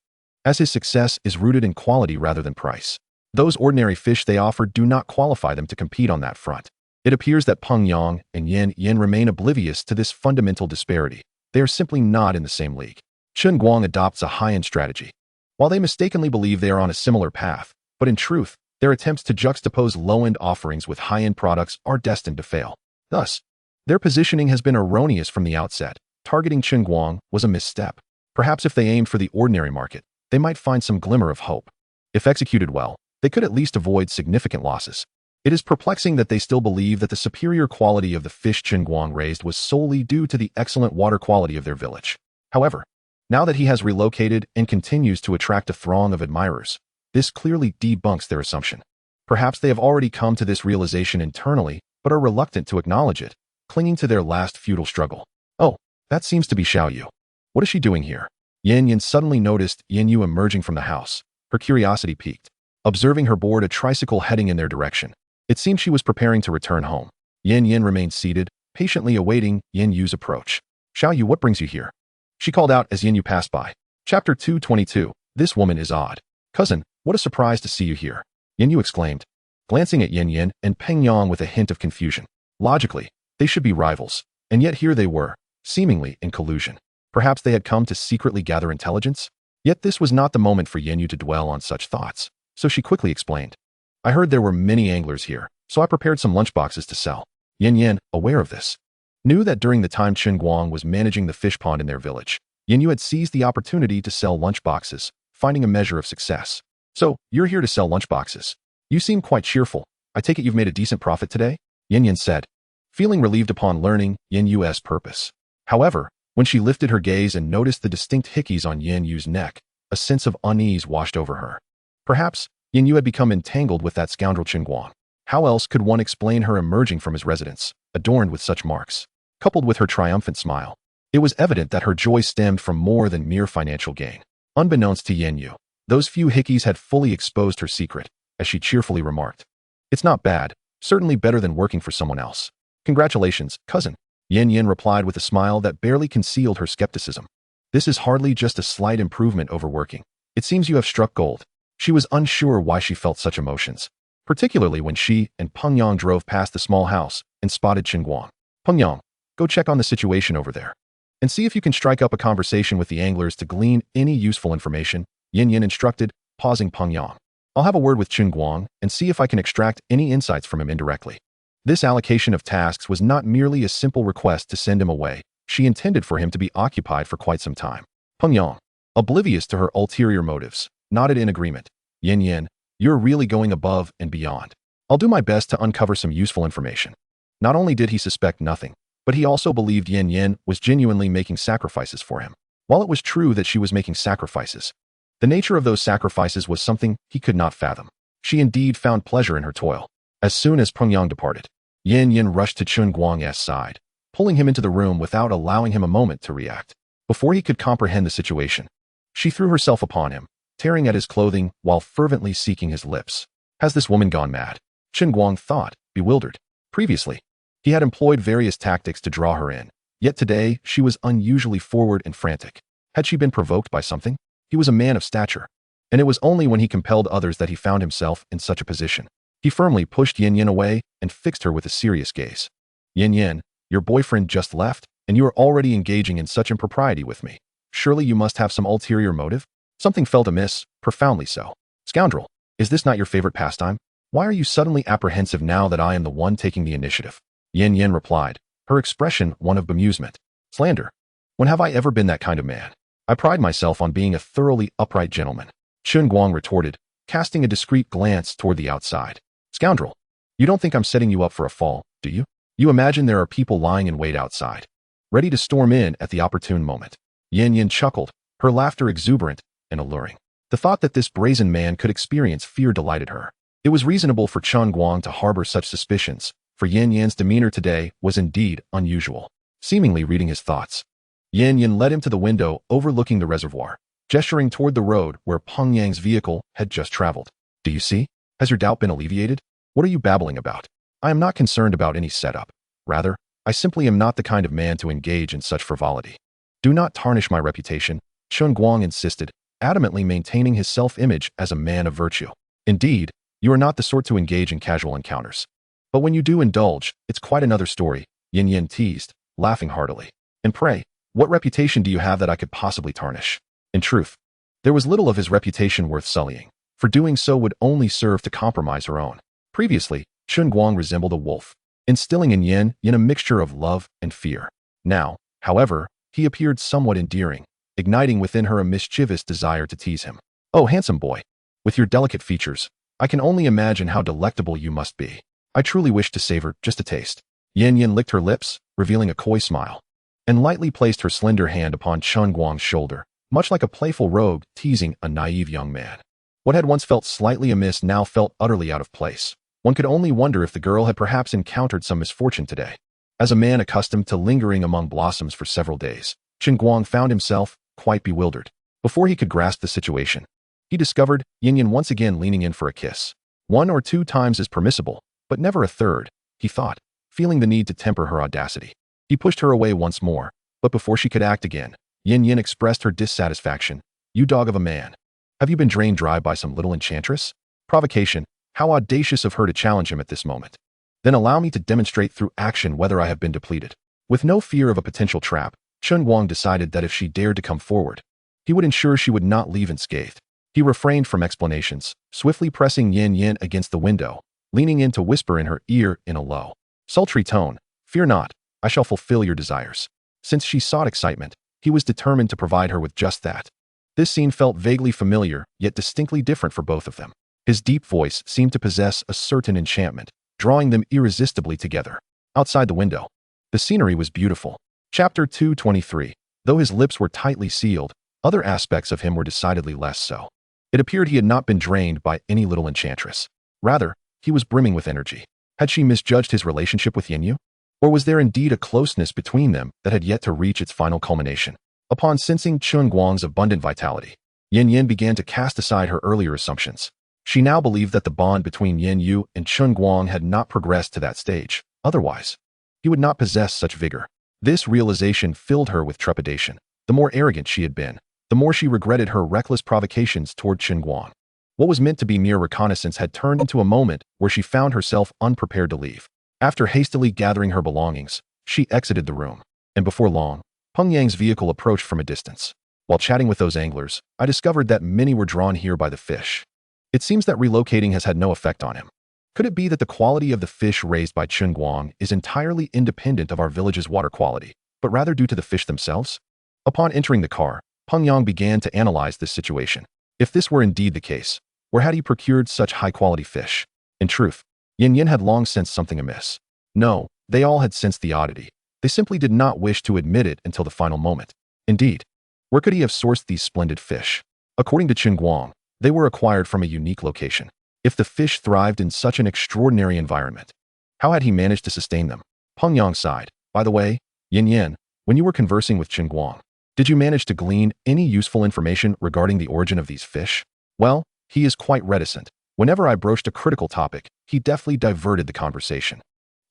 as his success is rooted in quality rather than price. Those ordinary fish they offer do not qualify them to compete on that front. It appears that Pengyang and Yin remain oblivious to this fundamental disparity. They are simply not in the same league. Chen Guang adopts a high-end strategy. While they mistakenly believe they are on a similar path, but in truth, their attempts to juxtapose low-end offerings with high-end products are destined to fail. Thus, their positioning has been erroneous from the outset. Targeting Chen Guang was a misstep. Perhaps if they aimed for the ordinary market, they might find some glimmer of hope. If executed well, they could at least avoid significant losses. It is perplexing that they still believe that the superior quality of the fish Chen Guang raised was solely due to the excellent water quality of their village. However, now that he has relocated and continues to attract a throng of admirers, this clearly debunks their assumption. Perhaps they have already come to this realization internally, but are reluctant to acknowledge it, clinging to their last futile struggle. Oh, that seems to be Xiaoyu. What is she doing here? Yin suddenly noticed Yu emerging from the house. Her curiosity piqued. Observing her board a tricycle heading in their direction, it seemed she was preparing to return home. Yin remained seated, patiently awaiting Yu's approach. Xiaoyu, what brings you here? She called out as Yu passed by. Chapter 222. This woman is odd. Cousin, what a surprise to see you here. Yu exclaimed, glancing at Yin and Pengyang with a hint of confusion. Logically, they should be rivals, and yet here they were, seemingly in collusion. Perhaps they had come to secretly gather intelligence? Yet this was not the moment for Yu to dwell on such thoughts, so she quickly explained. I heard there were many anglers here, so I prepared some lunchboxes to sell. Yin, aware of this, knew that during the time Chen Guang was managing the fish pond in their village, Yu had seized the opportunity to sell lunchboxes, finding a measure of success. So, you're here to sell lunchboxes. You seem quite cheerful. I take it you've made a decent profit today? Yin said, feeling relieved upon learning Yu's purpose. However, when she lifted her gaze and noticed the distinct hickeys on Yu's neck, a sense of unease washed over her. Perhaps, Yu had become entangled with that scoundrel Chen Guang. How else could one explain her emerging from his residence, adorned with such marks? Coupled with her triumphant smile, it was evident that her joy stemmed from more than mere financial gain. Unbeknownst to Yu, those few hickeys had fully exposed her secret, as she cheerfully remarked. It's not bad, certainly better than working for someone else. Congratulations, cousin. Yin replied with a smile that barely concealed her skepticism. This is hardly just a slight improvement over working. It seems you have struck gold. She was unsure why she felt such emotions, particularly when she and Pengyang drove past the small house and spotted Chen Guang. Pengyang, go check on the situation over there, and see if you can strike up a conversation with the anglers to glean any useful information, Yin instructed, pausing Pengyang. I'll have a word with Chen Guang and see if I can extract any insights from him indirectly. This allocation of tasks was not merely a simple request to send him away. She intended for him to be occupied for quite some time. Pengyang, oblivious to her ulterior motives, nodded in agreement. Yin, you're really going above and beyond. I'll do my best to uncover some useful information. Not only did he suspect nothing, but he also believed Yin was genuinely making sacrifices for him. While it was true that she was making sacrifices, the nature of those sacrifices was something he could not fathom. She indeed found pleasure in her toil. As soon as Pengyang departed, Yin rushed to Chen Guang's side, pulling him into the room without allowing him a moment to react. Before he could comprehend the situation, she threw herself upon him, tearing at his clothing while fervently seeking his lips. Has this woman gone mad? Chen Guang thought, bewildered. Previously, he had employed various tactics to draw her in, yet today she was unusually forward and frantic. Had she been provoked by something? He was a man of stature, and it was only when he compelled others that he found himself in such a position. He firmly pushed Yin away and fixed her with a serious gaze. Yin, your boyfriend just left, and you are already engaging in such impropriety with me. Surely you must have some ulterior motive? Something felt amiss, profoundly so. Scoundrel, is this not your favorite pastime? Why are you suddenly apprehensive now that I am the one taking the initiative? Yin Yin replied, her expression one of bemusement. Slander. When have I ever been that kind of man? I pride myself on being a thoroughly upright gentleman. Chen Guang retorted, casting a discreet glance toward the outside. Scoundrel, you don't think I'm setting you up for a fall, do you? You imagine there are people lying in wait outside, ready to storm in at the opportune moment. Yin Yin chuckled, her laughter exuberant and alluring. The thought that this brazen man could experience fear delighted her. It was reasonable for Chen Guang to harbor such suspicions, for Yin Yin's demeanor today was indeed unusual. Seemingly reading his thoughts, Yin Yin led him to the window overlooking the reservoir, gesturing toward the road where Peng Yang's vehicle had just traveled. Do you see? Has your doubt been alleviated? What are you babbling about? I am not concerned about any setup. Rather, I simply am not the kind of man to engage in such frivolity. Do not tarnish my reputation, Chen Guang insisted, adamantly maintaining his self-image as a man of virtue. Indeed, you are not the sort to engage in casual encounters. But when you do indulge, it's quite another story, Yin Yin teased, laughing heartily. And pray, what reputation do you have that I could possibly tarnish? In truth, there was little of his reputation worth sullying, for doing so would only serve to compromise her own. Previously, Chen Guang resembled a wolf, instilling in Yin Yin a mixture of love and fear. Now, however, he appeared somewhat endearing, igniting within her a mischievous desire to tease him. Oh, handsome boy, with your delicate features, I can only imagine how delectable you must be. I truly wish to savor just a taste. Yin Yin licked her lips, revealing a coy smile, and lightly placed her slender hand upon Chen Guang's shoulder, much like a playful rogue teasing a naive young man. What had once felt slightly amiss now felt utterly out of place. One could only wonder if the girl had perhaps encountered some misfortune today. As a man accustomed to lingering among blossoms for several days, Chen Guang found himself quite bewildered. Before he could grasp the situation, he discovered Yin Yin once again leaning in for a kiss. 1 or 2 times is permissible, but never a third, he thought, feeling the need to temper her audacity. He pushed her away once more, but before she could act again, Yin Yin expressed her dissatisfaction. You dog of a man. Have you been drained dry by some little enchantress? Provocation. How audacious of her to challenge him at this moment. Then allow me to demonstrate through action whether I have been depleted. With no fear of a potential trap, Chen Guang decided that if she dared to come forward, he would ensure she would not leave unscathed. He refrained from explanations, swiftly pressing Yin Yin against the window, leaning in to whisper in her ear in a low, sultry tone, "Fear not, I shall fulfill your desires." Since she sought excitement, he was determined to provide her with just that. This scene felt vaguely familiar, yet distinctly different for both of them. His deep voice seemed to possess a certain enchantment, drawing them irresistibly together. Outside the window, the scenery was beautiful. Chapter 223. Though his lips were tightly sealed, other aspects of him were decidedly less so. It appeared he had not been drained by any little enchantress. Rather, he was brimming with energy. Had she misjudged his relationship with Yin? Or was there indeed a closeness between them that had yet to reach its final culmination? Upon sensing Chen Guang's abundant vitality, Yin Yin began to cast aside her earlier assumptions. She now believed that the bond between Yin Yu and Chen Guang had not progressed to that stage. Otherwise, he would not possess such vigor. This realization filled her with trepidation. The more arrogant she had been, the more she regretted her reckless provocations toward Chen Guang. What was meant to be mere reconnaissance had turned into a moment where she found herself unprepared to leave. After hastily gathering her belongings, she exited the room. And before long, Peng Yang's vehicle approached from a distance. While chatting with those anglers, I discovered that many were drawn here by the fish. It seems that relocating has had no effect on him. Could it be that the quality of the fish raised by Chen Guang is entirely independent of our village's water quality, but rather due to the fish themselves? Upon entering the car, Peng Yang began to analyze this situation. If this were indeed the case, where had he procured such high-quality fish? In truth, Yin Yin had long sensed something amiss. No, they all had sensed the oddity. They simply did not wish to admit it until the final moment. Indeed, where could he have sourced these splendid fish? According to Chen Guang, they were acquired from a unique location. If the fish thrived in such an extraordinary environment, how had he managed to sustain them? Peng Yang sighed. By the way, Yin Yin, when you were conversing with Chen Guang, did you manage to glean any useful information regarding the origin of these fish? Well, he is quite reticent. Whenever I broached a critical topic, he deftly diverted the conversation.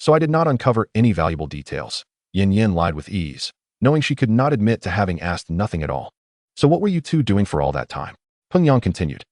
So I did not uncover any valuable details. Yin Yin lied with ease, knowing she could not admit to having asked nothing at all. So what were you two doing for all that time? Peng Yang continued.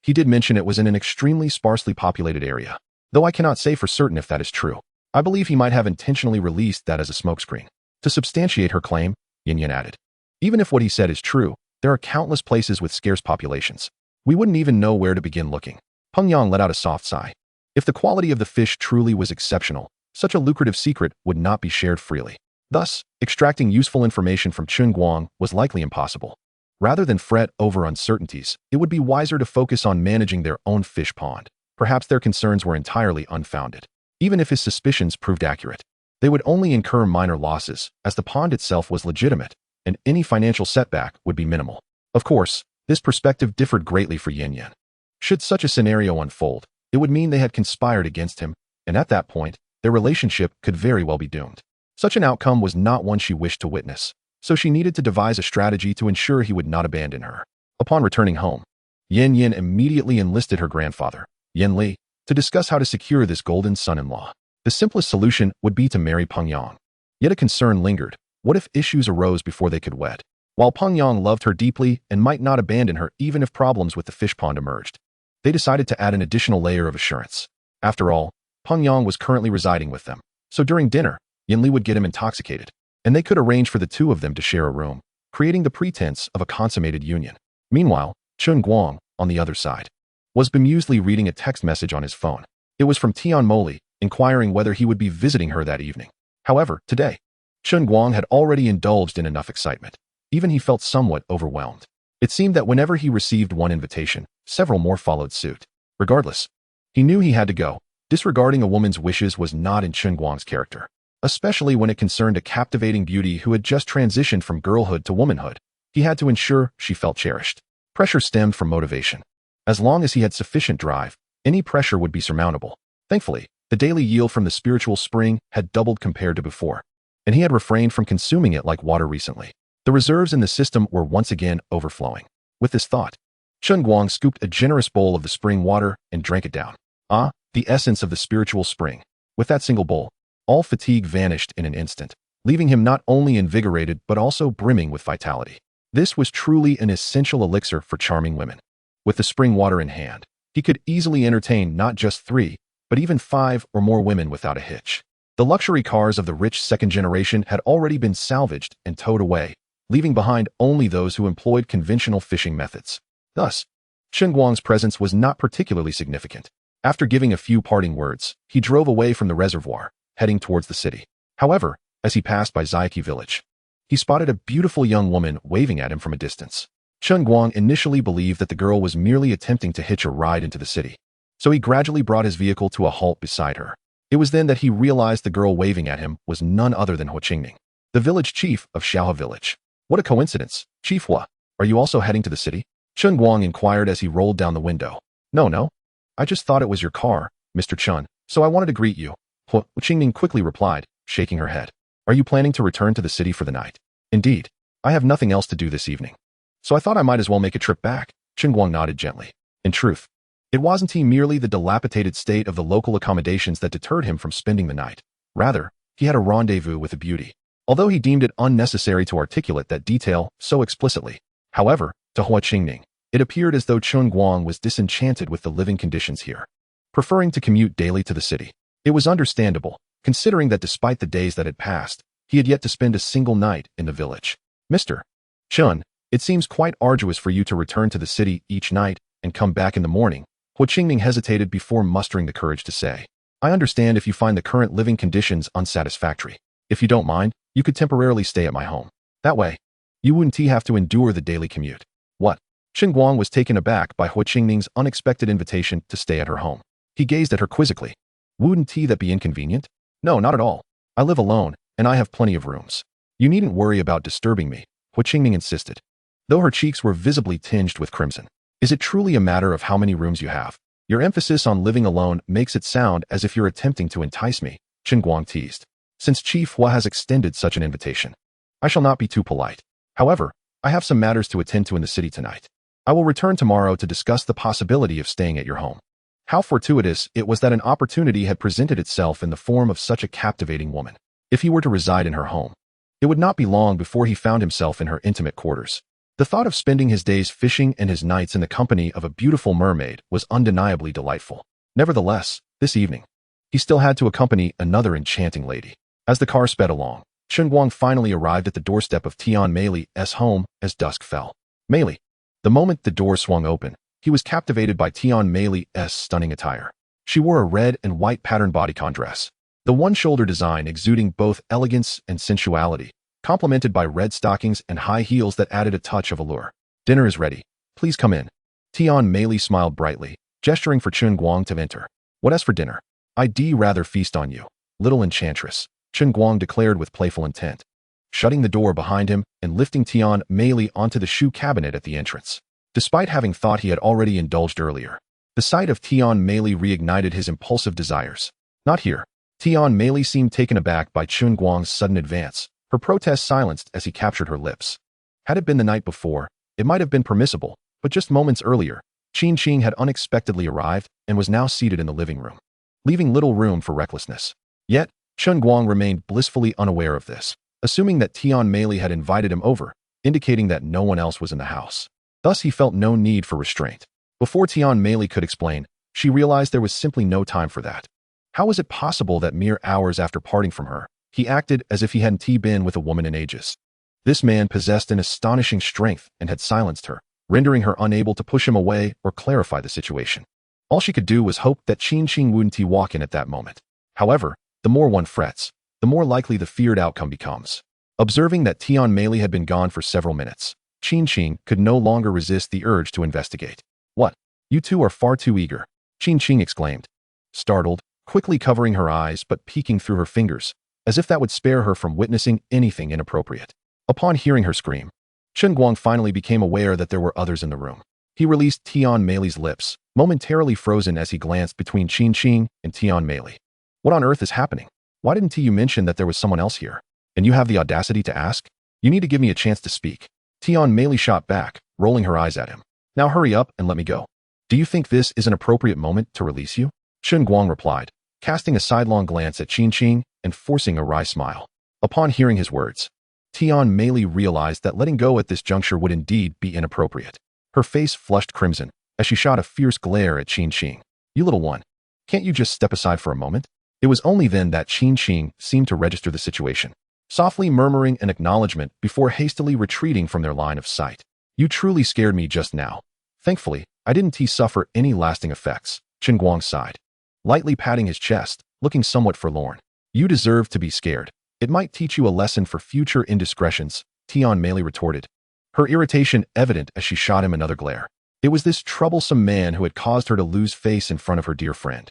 He did mention it was in an extremely sparsely populated area. Though I cannot say for certain if that is true. I believe he might have intentionally released that as a smokescreen. To substantiate her claim, Yin Yin added. Even if what he said is true, there are countless places with scarce populations. We wouldn't even know where to begin looking. Peng Yang let out a soft sigh. If the quality of the fish truly was exceptional, such a lucrative secret would not be shared freely. Thus, extracting useful information from Chen Guang was likely impossible. Rather than fret over uncertainties, it would be wiser to focus on managing their own fish pond. Perhaps their concerns were entirely unfounded. Even if his suspicions proved accurate, they would only incur minor losses, as the pond itself was legitimate, and any financial setback would be minimal. Of course, this perspective differed greatly for Yin Yan. Should such a scenario unfold, it would mean they had conspired against him, and at that point, their relationship could very well be doomed. Such an outcome was not one she wished to witness, so she needed to devise a strategy to ensure he would not abandon her. Upon returning home, Yin Yin immediately enlisted her grandfather, Yin Li, to discuss how to secure this golden son-in-law. The simplest solution would be to marry Peng Yang. Yet a concern lingered. What if issues arose before they could wed? While Peng Yang loved her deeply and might not abandon her even if problems with the fish pond emerged, they decided to add an additional layer of assurance. After all, Peng Yang was currently residing with them, so during dinner, Yin Li would get him intoxicated, and they could arrange for the two of them to share a room, creating the pretense of a consummated union. Meanwhile, Chen Guang, on the other side, was bemusedly reading a text message on his phone. It was from Tian Moli, inquiring whether he would be visiting her that evening. However, today, Chen Guang had already indulged in enough excitement. Even he felt somewhat overwhelmed. It seemed that whenever he received one invitation, several more followed suit. Regardless, he knew he had to go. Disregarding a woman's wishes was not in Chen Guang's character, especially when it concerned a captivating beauty who had just transitioned from girlhood to womanhood. He had to ensure she felt cherished. Pressure stemmed from motivation. As long as he had sufficient drive, any pressure would be surmountable. Thankfully, the daily yield from the spiritual spring had doubled compared to before, and he had refrained from consuming it like water recently. The reserves in the system were once again overflowing. With this thought, Chen Guang scooped a generous bowl of the spring water and drank it down. Ah, the essence of the spiritual spring. With that single bowl, all fatigue vanished in an instant, leaving him not only invigorated but also brimming with vitality. This was truly an essential elixir for charming women. With the spring water in hand, he could easily entertain not just 3, but even 5 or more women without a hitch. The luxury cars of the rich second generation had already been salvaged and towed away, leaving behind only those who employed conventional fishing methods. Thus, Chen Guang's presence was not particularly significant. After giving a few parting words, he drove away from the reservoir, heading towards the city. However, as he passed by Zayaki village, he spotted a beautiful young woman waving at him from a distance. Chen Guang initially believed that the girl was merely attempting to hitch a ride into the city, so he gradually brought his vehicle to a halt beside her. It was then that he realized the girl waving at him was none other than Ho Qingning, the village chief of Xiaohe village. What a coincidence. Chief Hua, are you also heading to the city? Chen Guang inquired as he rolled down the window. No. I just thought it was your car, Mr. Chen, so I wanted to greet you. Ho Qingning quickly replied, shaking her head. Are you planning to return to the city for the night? Indeed. I have nothing else to do this evening, so I thought I might as well make a trip back. Chen Guang nodded gently. In truth, it wasn't merely the dilapidated state of the local accommodations that deterred him from spending the night. Rather, he had a rendezvous with a beauty, although he deemed it unnecessary to articulate that detail so explicitly. However, to Hua Qingning, it appeared as though Chen Guang was disenchanted with the living conditions here, preferring to commute daily to the city. It was understandable, considering that despite the days that had passed, he had yet to spend a single night in the village. Mr. Chen, it seems quite arduous for you to return to the city each night and come back in the morning. Hua Qingning hesitated before mustering the courage to say, I understand if you find the current living conditions unsatisfactory. If you don't mind, you could temporarily stay at my home. That way, you wouldn't have to endure the daily commute. What? Chen Guang was taken aback by Hua Qingning's unexpected invitation to stay at her home. He gazed at her quizzically. Wouldn't that be inconvenient? No, not at all. I live alone, and I have plenty of rooms. You needn't worry about disturbing me, Hua Qingning insisted, though her cheeks were visibly tinged with crimson. Is it truly a matter of how many rooms you have? Your emphasis on living alone makes it sound as if you're attempting to entice me, Chen Guang teased. Since Chief Hua has extended such an invitation, I shall not be too polite. However, I have some matters to attend to in the city tonight. I will return tomorrow to discuss the possibility of staying at your home. How fortuitous it was that an opportunity had presented itself in the form of such a captivating woman. If he were to reside in her home, it would not be long before he found himself in her intimate quarters. The thought of spending his days fishing and his nights in the company of a beautiful mermaid was undeniably delightful. Nevertheless, this evening, he still had to accompany another enchanting lady. As the car sped along, Chen Guang finally arrived at the doorstep of Tian Mei's home as dusk fell. Meili. The moment the door swung open, He was captivated by Tian Mei's stunning attire. She wore a red and white patterned bodycon dress, the one-shoulder design exuding both elegance and sensuality, complemented by red stockings and high heels that added a touch of allure. "Dinner is ready. Please come in." Tian Mei smiled brightly, gesturing for Chen Guang to enter. "What as for dinner? I'd rather feast on you, little enchantress," Chen Guang declared with playful intent, shutting the door behind him and lifting Tian Mei onto the shoe cabinet at the entrance. Despite having thought he had already indulged earlier, the sight of Tian Mei reignited his impulsive desires. "Not here." Tian Mei seemed taken aback by Chen Guang's sudden advance, her protest silenced as he captured her lips. Had it been the night before, it might have been permissible, but just moments earlier, Qin Qing had unexpectedly arrived and was now seated in the living room, leaving little room for recklessness. Yet, Chen Guang remained blissfully unaware of this, assuming that Tian Mei had invited him over, indicating that no one else was in the house. Thus, he felt no need for restraint. Before Tian Mei could explain, she realized there was simply no time for that. How was it possible that mere hours after parting from her, he acted as if he hadn't been with a woman in ages? This man possessed an astonishing strength and had silenced her, rendering her unable to push him away or clarify the situation. All she could do was hope that Qin Qing wouldn't walk in at that moment. However, the more one frets, the more likely the feared outcome becomes. Observing that Tian Mei had been gone for several minutes, Qin Qing could no longer resist the urge to investigate. "What? You two are far too eager," Qin Qing exclaimed, startled, quickly covering her eyes but peeking through her fingers, as if that would spare her from witnessing anything inappropriate. Upon hearing her scream, Chen Guang finally became aware that there were others in the room. He released Tian Mei's lips, momentarily frozen as he glanced between Qin Qing and Tian Mei. "What on earth is happening? Why didn't you mention that there was someone else here? And you have the audacity to ask? You need to give me a chance to speak." Tian Mei shot back, rolling her eyes at him. "Now hurry up and let me go. Do you think this is an appropriate moment to release you?" Chen Guang replied, casting a sidelong glance at Qin Qing and forcing a wry smile. Upon hearing his words, Tian Mei realized that letting go at this juncture would indeed be inappropriate. Her face flushed crimson as she shot a fierce glare at Qin Qing. "You little one, can't you just step aside for a moment?" It was only then that Qin Qing seemed to register the situation, softly murmuring an acknowledgement before hastily retreating from their line of sight. "You truly scared me just now. Thankfully, I didn't suffer any lasting effects," Chen Guang sighed, lightly patting his chest, looking somewhat forlorn. "You deserve to be scared. It might teach you a lesson for future indiscretions," Tian Mei retorted, her irritation evident as she shot him another glare. It was this troublesome man who had caused her to lose face in front of her dear friend,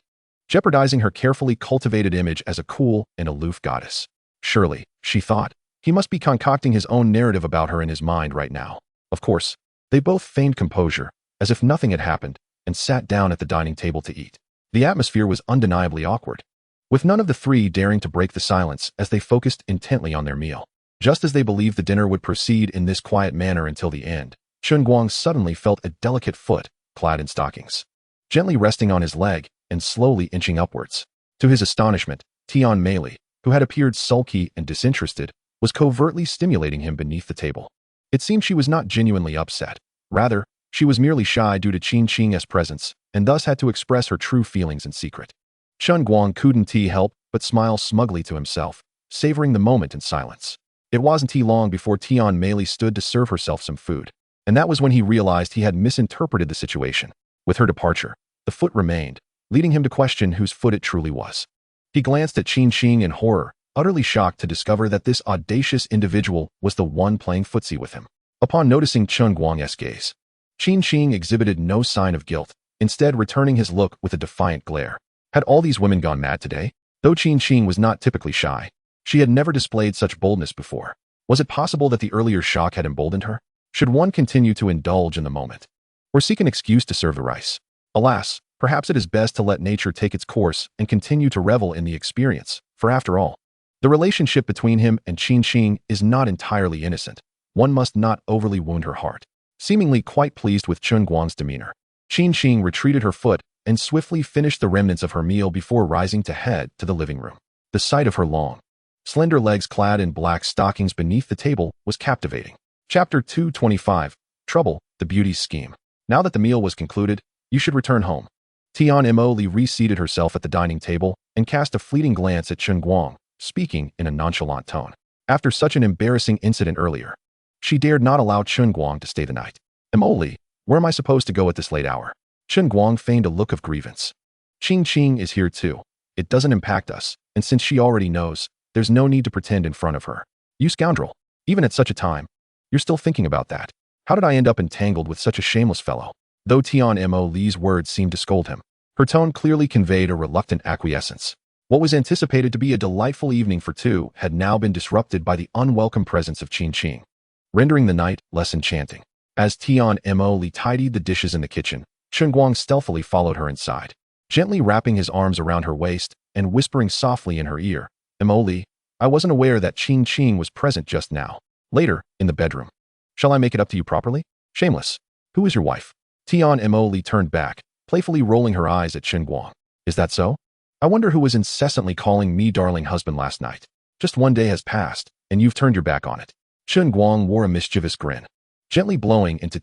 jeopardizing her carefully cultivated image as a cool and aloof goddess. Surely, she thought, he must be concocting his own narrative about her in his mind right now. Of course, they both feigned composure, as if nothing had happened, and sat down at the dining table to eat. The atmosphere was undeniably awkward, with none of the three daring to break the silence as they focused intently on their meal. Just as they believed the dinner would proceed in this quiet manner until the end, Chen Guang suddenly felt a delicate foot, clad in stockings, gently resting on his leg and slowly inching upwards. To his astonishment, Tian Mei, who had appeared sulky and disinterested, was covertly stimulating him beneath the table. It seemed she was not genuinely upset. Rather, she was merely shy due to Qin Qing's presence, and thus had to express her true feelings in secret. Chen Guang couldn't help but smile smugly to himself, savoring the moment in silence. It wasn't long before Tian Mei stood to serve herself some food, and that was when he realized he had misinterpreted the situation. With her departure, the foot remained, leading him to question whose foot it truly was. He glanced at Qin Qing in horror, utterly shocked to discover that this audacious individual was the one playing footsie with him. Upon noticing Chen Guang's gaze, Qin Qing exhibited no sign of guilt, instead returning his look with a defiant glare. Had all these women gone mad today? Though Qin Qing was not typically shy, she had never displayed such boldness before. Was it possible that the earlier shock had emboldened her? Should one continue to indulge in the moment, or seek an excuse to serve the rice? Alas, perhaps it is best to let nature take its course and continue to revel in the experience, for after all, the relationship between him and Qin Qing is not entirely innocent. One must not overly wound her heart. Seemingly quite pleased with Chen Guang's demeanor, Qin Qing retreated her foot and swiftly finished the remnants of her meal before rising to head to the living room. The sight of her long, slender legs clad in black stockings beneath the table was captivating. Chapter 225, Trouble, the Beauty's Scheme. Now that the meal was concluded, you should return home. Tian Mei reseated herself at the dining table and cast a fleeting glance at Chen Guang, speaking in a nonchalant tone. After such an embarrassing incident earlier, she dared not allow Chen Guang to stay the night. Emily, Where am I supposed to go at this late hour? Chen Guang feigned a look of grievance. Qing is here too. It doesn't impact us, and since she already knows, there's no need to pretend in front of her. You scoundrel. Even at such a time, you're still thinking about that. How did I end up entangled with such a shameless fellow? Though Mo Li's words seemed to scold him, her tone clearly conveyed a reluctant acquiescence. What was anticipated to be a delightful evening for two had now been disrupted by the unwelcome presence of Qing, rendering the night less enchanting. As Mo Li tidied the dishes in the kitchen, Chen Guang stealthily followed her inside, gently wrapping his arms around her waist and whispering softly in her ear, Mo Li, I wasn't aware that Qing was present just now. Later, in the bedroom. Shall I make it up to you properly? Shameless. Who is your wife? Mo Li turned back, playfully rolling her eyes at Chen Guang. Is that so? I wonder who was incessantly calling me darling husband last night. Just one day has passed, and you've turned your back on it. Chen Guang wore a mischievous grin, gently blowing into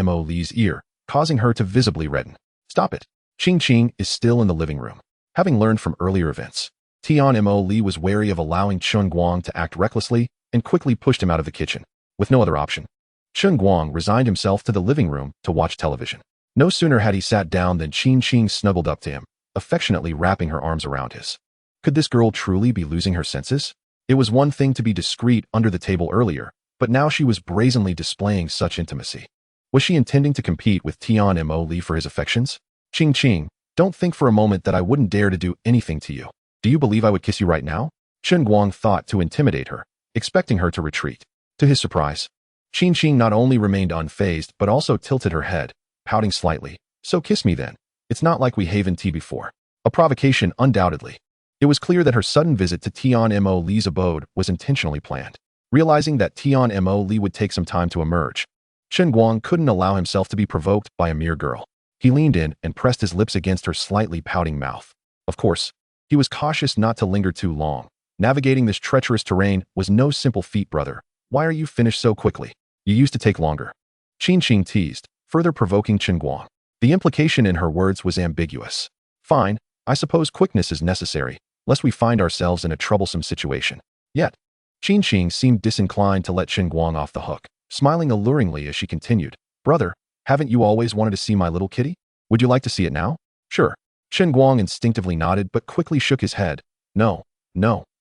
Mo Li's ear, causing her to visibly redden. Stop it. Qing is still in the living room. Having learned from earlier events, Mo Li was wary of allowing Chen Guang to act recklessly and quickly pushed him out of the kitchen. With no other option, Chen Guang resigned himself to the living room to watch television. No sooner had he sat down than Qing snuggled up to him, affectionately wrapping her arms around his. Could this girl truly be losing her senses? It was one thing to be discreet under the table earlier, but now she was brazenly displaying such intimacy. Was she intending to compete with Mo Li for his affections? Qing, don't think for a moment that I wouldn't dare to do anything to you. Do you believe I would kiss you right now? Chen Guang thought to intimidate her, expecting her to retreat. To his surprise, Qing not only remained unfazed but also tilted her head, pouting slightly. So kiss me then. It's not like we haven't tea before. A provocation undoubtedly. It was clear that her sudden visit to Mo Li's abode was intentionally planned. Realizing that Mo Li would take some time to emerge, Chen Guang couldn't allow himself to be provoked by a mere girl. He leaned in and pressed his lips against her slightly pouting mouth. Of course, he was cautious not to linger too long. Navigating this treacherous terrain was no simple feat, brother. Why are you finished so quickly? You used to take longer. Qing teased, further provoking Chen Guang. The implication in her words was ambiguous. Fine, I suppose quickness is necessary, lest we find ourselves in a troublesome situation. Yet, Qing seemed disinclined to let Chen Guang off the hook, smiling alluringly as she continued. Brother, haven't you always wanted to see my little kitty? Would you like to see it now? Sure. Chen Guang instinctively nodded but quickly shook his head. No.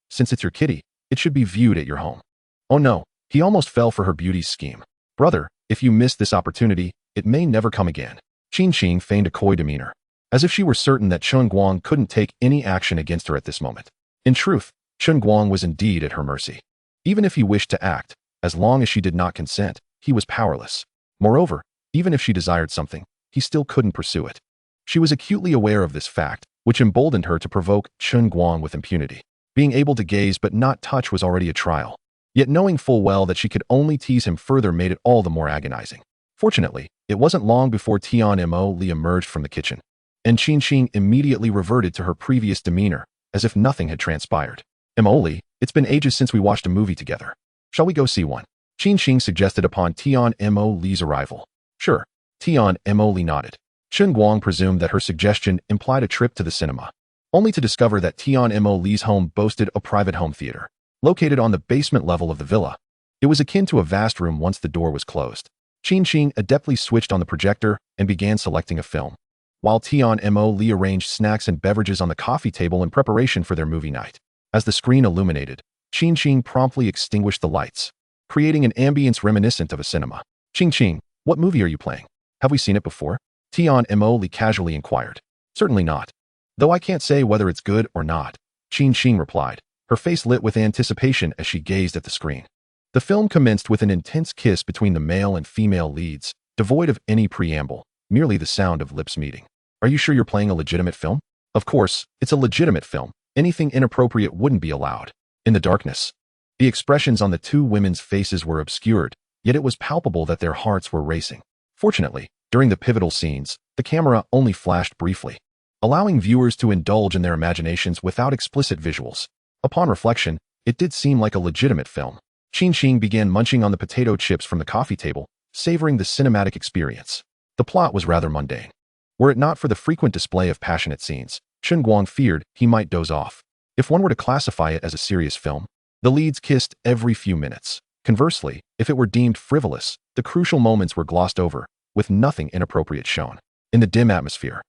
Since it's your kitty, it should be viewed at your home. Oh no, he almost fell for her beauty's scheme. Brother, if you miss this opportunity, it may never come again. Qing feigned a coy demeanor, as if she were certain that Chen Guang couldn't take any action against her at this moment. In truth, Chen Guang was indeed at her mercy. Even if he wished to act, as long as she did not consent, he was powerless. Moreover, even if she desired something, he still couldn't pursue it. She was acutely aware of this fact, which emboldened her to provoke Chen Guang with impunity. Being able to gaze but not touch was already a trial. Yet knowing full well that she could only tease him further made it all the more agonizing. Fortunately, it wasn't long before Mo Li emerged from the kitchen, and Qing immediately reverted to her previous demeanor, as if nothing had transpired. Mo Li, it's been ages since we watched a movie together. Shall we go see one? Qing suggested upon Mo Li's arrival. Sure. Mo Li nodded. Chen Guang presumed that her suggestion implied a trip to the cinema, only to discover that Mo Li's home boasted a private home theater, located on the basement level of the villa. It was akin to a vast room once the door was closed. Qing adeptly switched on the projector and began selecting a film, while Mo Li arranged snacks and beverages on the coffee table in preparation for their movie night. As the screen illuminated, Qing promptly extinguished the lights, creating an ambience reminiscent of a cinema. Qing, what movie are you playing? Have we seen it before? Mo Li casually inquired. Certainly not. Though I can't say whether it's good or not, Qing replied, her face lit with anticipation as she gazed at the screen. The film commenced with an intense kiss between the male and female leads, devoid of any preamble, merely the sound of lips meeting. Are you sure you're playing a legitimate film? Of course, it's a legitimate film. Anything inappropriate wouldn't be allowed. In the darkness, the expressions on the two women's faces were obscured, yet it was palpable that their hearts were racing. Fortunately, during the pivotal scenes, the camera only flashed briefly, allowing viewers to indulge in their imaginations without explicit visuals. Upon reflection, it did seem like a legitimate film. Qing began munching on the potato chips from the coffee table, savoring the cinematic experience. The plot was rather mundane. Were it not for the frequent display of passionate scenes, Chen Guang feared he might doze off. If one were to classify it as a serious film, the leads kissed every few minutes. Conversely, if it were deemed frivolous, the crucial moments were glossed over, with nothing inappropriate shown. In the dim atmosphere,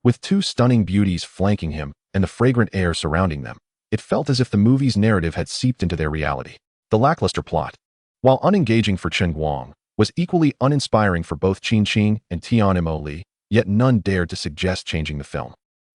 with two stunning beauties flanking him and the fragrant air surrounding them, it felt as if the movie's narrative had seeped into their reality. The lackluster plot, while unengaging for Chen Guang, was equally uninspiring for both Qin Qing and Tian Mo Li, yet none dared to suggest changing the film.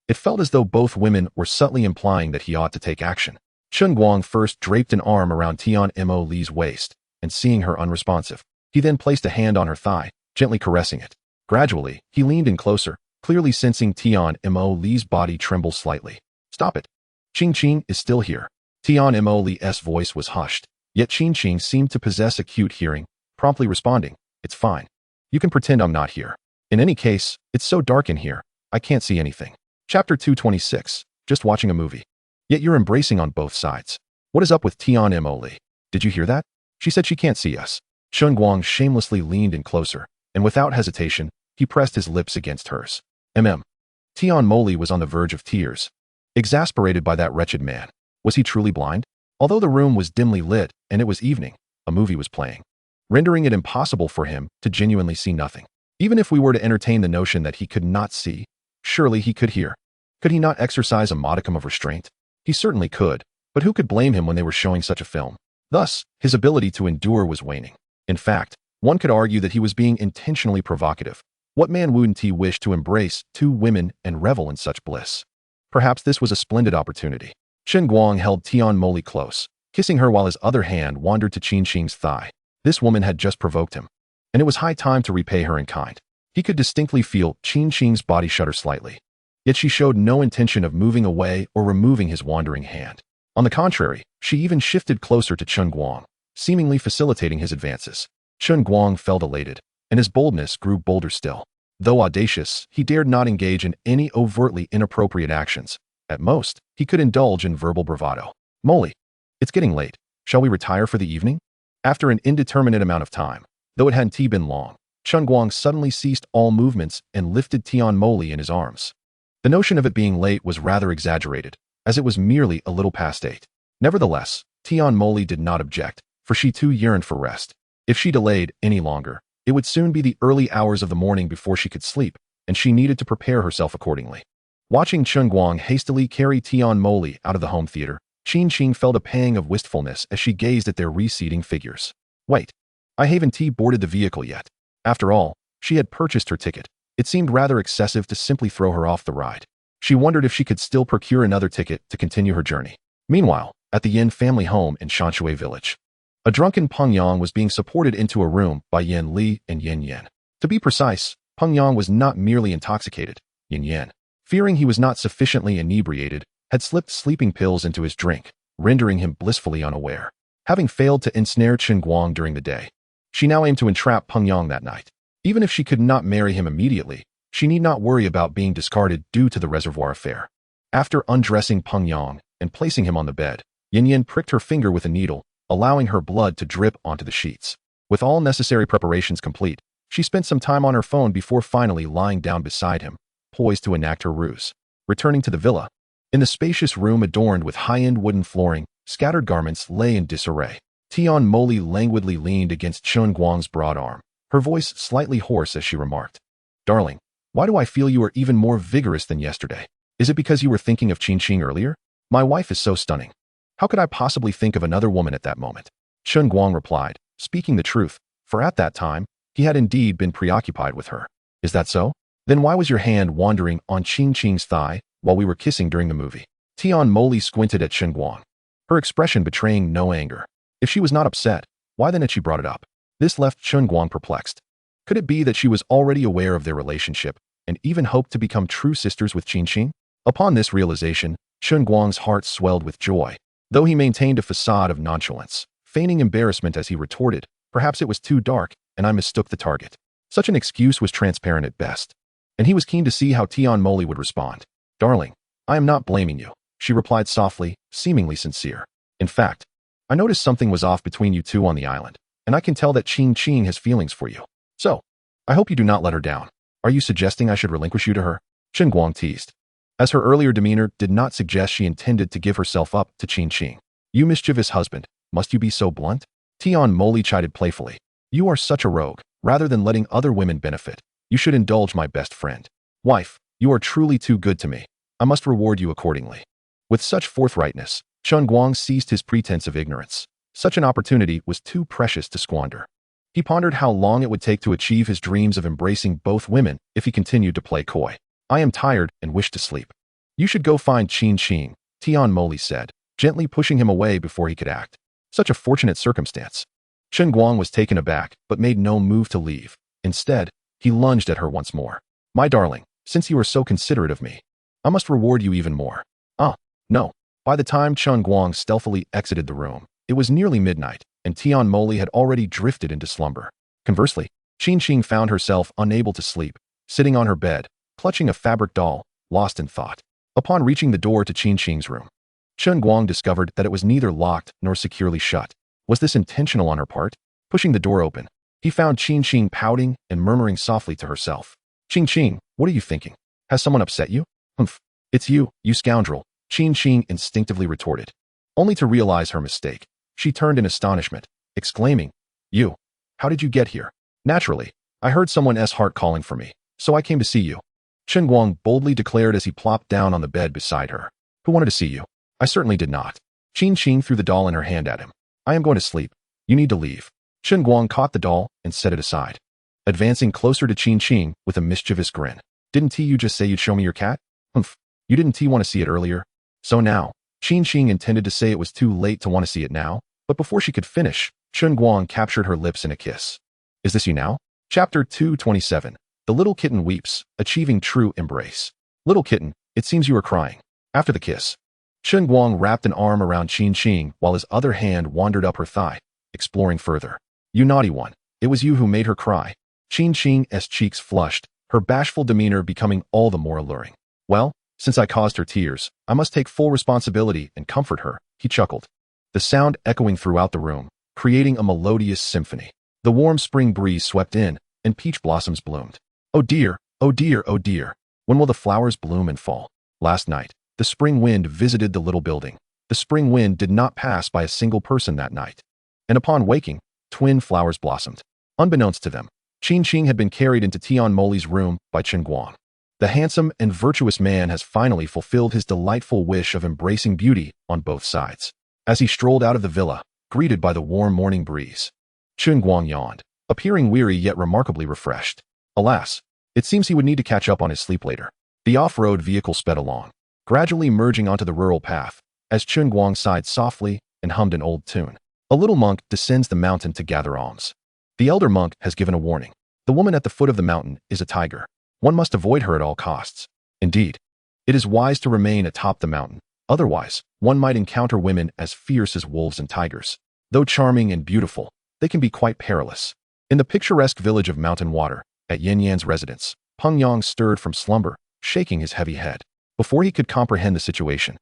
It felt as though both women were subtly implying that he ought to take action. Chen Guang first draped an arm around Tian Mo Li's waist, and seeing her unresponsive, he then placed a hand on her thigh, gently caressing it. Gradually, he leaned in closer, clearly sensing Tian Mo Li's body tremble slightly. Stop it. Qing Qing is still here. Tian Mo Li's voice was hushed, yet Qing Qing seemed to possess acute hearing, promptly responding, "It's fine. You can pretend I'm not here. In any case, it's so dark in here, I can't see anything." Chapter 226, just watching a movie. Yet you're embracing on both sides. What is up with Tian Mo Li? Did you hear that? She said she can't see us. Chen Guang shamelessly leaned in closer, and without hesitation, he pressed his lips against hers. Tian Mo Li was on the verge of tears, exasperated by that wretched man. Was he truly blind? Although the room was dimly lit and it was evening, a movie was playing, rendering it impossible for him to genuinely see nothing. Even if we were to entertain the notion that he could not see, surely he could hear. Could he not exercise a modicum of restraint? He certainly could, but who could blame him when they were showing such a film? Thus, his ability to endure was waning. In fact, one could argue that he was being intentionally provocative. What man wouldn't he wish to embrace two women and revel in such bliss? Perhaps this was a splendid opportunity. Chen Guang held Tian Mo Li close, kissing her while his other hand wandered to Qin Qing's thigh. This woman had just provoked him, and it was high time to repay her in kind. He could distinctly feel Qin Qing's body shudder slightly, yet she showed no intention of moving away or removing his wandering hand. On the contrary, she even shifted closer to Chen Guang, seemingly facilitating his advances. Chen Guang felt elated, and his boldness grew bolder still. Though audacious, he dared not engage in any overtly inappropriate actions. At most, he could indulge in verbal bravado. "Mo Li, it's getting late. Shall we retire for the evening?" After an indeterminate amount of time, though it hadn't been long, Chen Guang suddenly ceased all movements and lifted Tian Mo Li in his arms. The notion of it being late was rather exaggerated, as it was merely a little past 8. Nevertheless, Tian Mo Li did not object, for she too yearned for rest. If she delayed any longer, it would soon be the early hours of the morning before she could sleep, and she needed to prepare herself accordingly. Watching Chen Guang hastily carry Tian Mo Li out of the home theater, Qin Qing felt a pang of wistfulness as she gazed at their receding figures. Wait, I haven't boarded the vehicle yet. After all, she had purchased her ticket. It seemed rather excessive to simply throw her off the ride. She wondered if she could still procure another ticket to continue her journey. Meanwhile, at the Yin family home in Shanshui village, a drunken Peng Yang was being supported into a room by Yin Li and Yin Yan. To be precise, Peng Yang was not merely intoxicated. Yin Yan, fearing he was not sufficiently inebriated, had slipped sleeping pills into his drink, rendering him blissfully unaware. Having failed to ensnare Chen Guang during the day, she now aimed to entrap Peng Yang that night. Even if she could not marry him immediately, she need not worry about being discarded due to the reservoir affair. After undressing Peng Yang and placing him on the bed, Yin Yin pricked her finger with a needle, allowing her blood to drip onto the sheets. With all necessary preparations complete, she spent some time on her phone before finally lying down beside him, poised to enact her ruse. Returning to the villa, in the spacious room adorned with high-end wooden flooring, scattered garments lay in disarray. Tian Mo Li languidly leaned against Chen Guang's broad arm, her voice slightly hoarse as she remarked, "Darling, why do I feel you are even more vigorous than yesterday? Is it because you were thinking of Qin Qing earlier? My wife is so stunning. How could I possibly think of another woman at that moment?" Chen Guang replied, speaking the truth, for at that time, he had indeed been preoccupied with her. "Is that so? Then why was your hand wandering on Qin Qing's thigh while we were kissing during the movie?" Tian Mo Li squinted at Chen Guang, her expression betraying no anger. If she was not upset, why then had she brought it up? This left Chen Guang perplexed. Could it be that she was already aware of their relationship and even hoped to become true sisters with Qin Qing? Upon this realization, Chen Guang's heart swelled with joy, though he maintained a facade of nonchalance, feigning embarrassment as he retorted, "Perhaps it was too dark, and I mistook the target." Such an excuse was transparent at best, and he was keen to see how Tian Mo Li would respond. "Darling, I am not blaming you," she replied softly, seemingly sincere. "In fact, I noticed something was off between you two on the island, and I can tell that Qin Qing has feelings for you. So, I hope you do not let her down. Are you suggesting I should relinquish you to her?" Chen Guang teased, as her earlier demeanor did not suggest she intended to give herself up to Qin Qing. "You mischievous husband, must you be so blunt?" Tian Mo Li chided playfully. You are such a rogue. Rather than letting other women benefit, you should indulge my best friend. Wife, you are truly too good to me. I must reward you accordingly. With such forthrightness, Chen Guang ceased his pretense of ignorance. Such an opportunity was too precious to squander. He pondered how long it would take to achieve his dreams of embracing both women if he continued to play coy. I am tired and wish to sleep. You should go find Qin Qing, Tian Moli said, gently pushing him away before he could act. Such a fortunate circumstance. Chen Guang was taken aback, but made no move to leave. Instead, he lunged at her once more. My darling, since you are so considerate of me, I must reward you even more. Ah, no. By the time Chen Guang stealthily exited the room, it was nearly midnight, and Tian Moli had already drifted into slumber. Conversely, Qin Qing found herself unable to sleep, sitting on her bed, clutching a fabric doll, lost in thought. Upon reaching the door to Qin Qing's room, Chen Guang discovered that it was neither locked nor securely shut. Was this intentional on her part? Pushing the door open, he found Qin Qing pouting and murmuring softly to herself. Qin Qing, what are you thinking? Has someone upset you? Humph. It's you, you scoundrel, Qin Qing instinctively retorted. Only to realize her mistake, she turned in astonishment, exclaiming, You, how did you get here? Naturally, I heard someone's heart calling for me, so I came to see you. Chen Guang boldly declared as he plopped down on the bed beside her. Who wanted to see you? I certainly did not. Qin Qing threw the doll in her hand at him. I am going to sleep. You need to leave. Chen Guang caught the doll and set it aside, advancing closer to Qin Qing with a mischievous grin. Didn't you just say you'd show me your cat? Humph. You didn't want to see it earlier? So now, Qin Qing intended to say it was too late to want to see it now, but before she could finish, Chen Guang captured her lips in a kiss. Is this you now? Chapter 227. The little kitten weeps, achieving true embrace. Little kitten, it seems you are crying. After the kiss, Chen Guang wrapped an arm around Qin Qing while his other hand wandered up her thigh, exploring further. You naughty one, it was you who made her cry. Qin Qing's cheeks flushed, her bashful demeanor becoming all the more alluring. Well, since I caused her tears, I must take full responsibility and comfort her, he chuckled, the sound echoing throughout the room, creating a melodious symphony. The warm spring breeze swept in, and peach blossoms bloomed. Oh dear, oh dear, oh dear. When will the flowers bloom and fall? Last night, the spring wind visited the little building. The spring wind did not pass by a single person that night. And upon waking, twin flowers blossomed. Unbeknownst to them, Qin Qing had been carried into Tian Moli's room by Chen Guang. The handsome and virtuous man has finally fulfilled his delightful wish of embracing beauty on both sides. As he strolled out of the villa, greeted by the warm morning breeze, Chen Guang yawned, appearing weary yet remarkably refreshed. Alas, it seems he would need to catch up on his sleep later. The off-road vehicle sped along, gradually merging onto the rural path, as Chen Guang sighed softly and hummed an old tune. A little monk descends the mountain to gather alms. The elder monk has given a warning. The woman at the foot of the mountain is a tiger. One must avoid her at all costs. Indeed, it is wise to remain atop the mountain. Otherwise, one might encounter women as fierce as wolves and tigers. Though charming and beautiful, they can be quite perilous. In the picturesque village of Mountain Water, at Yin Yan's residence, Peng Yang stirred from slumber, shaking his heavy head. Before he could comprehend the situation,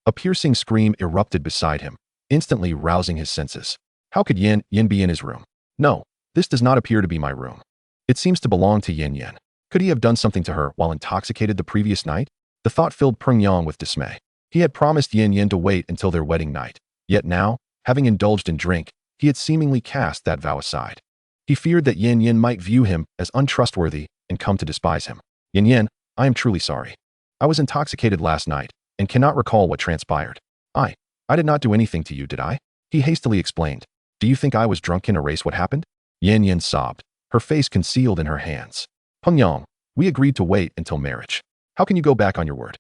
a piercing scream erupted beside him, instantly rousing his senses. How could Yin be in his room? No, this does not appear to be my room. It seems to belong to Yin Yan. Could he have done something to her while intoxicated the previous night? The thought filled Peng Yang with dismay. He had promised Yin Yan to wait until their wedding night. Yet now, having indulged in drink, he had seemingly cast that vow aside. He feared that Yin Yan might view him as untrustworthy and come to despise him. Yin Yan, I am truly sorry. I was intoxicated last night and cannot recall what transpired. I did not do anything to you, did I? He hastily explained. Do you think I was drunk in a race? What happened? Yin Yan sobbed, her face concealed in her hands. Peng Yang, we agreed to wait until marriage. How can you go back on your word?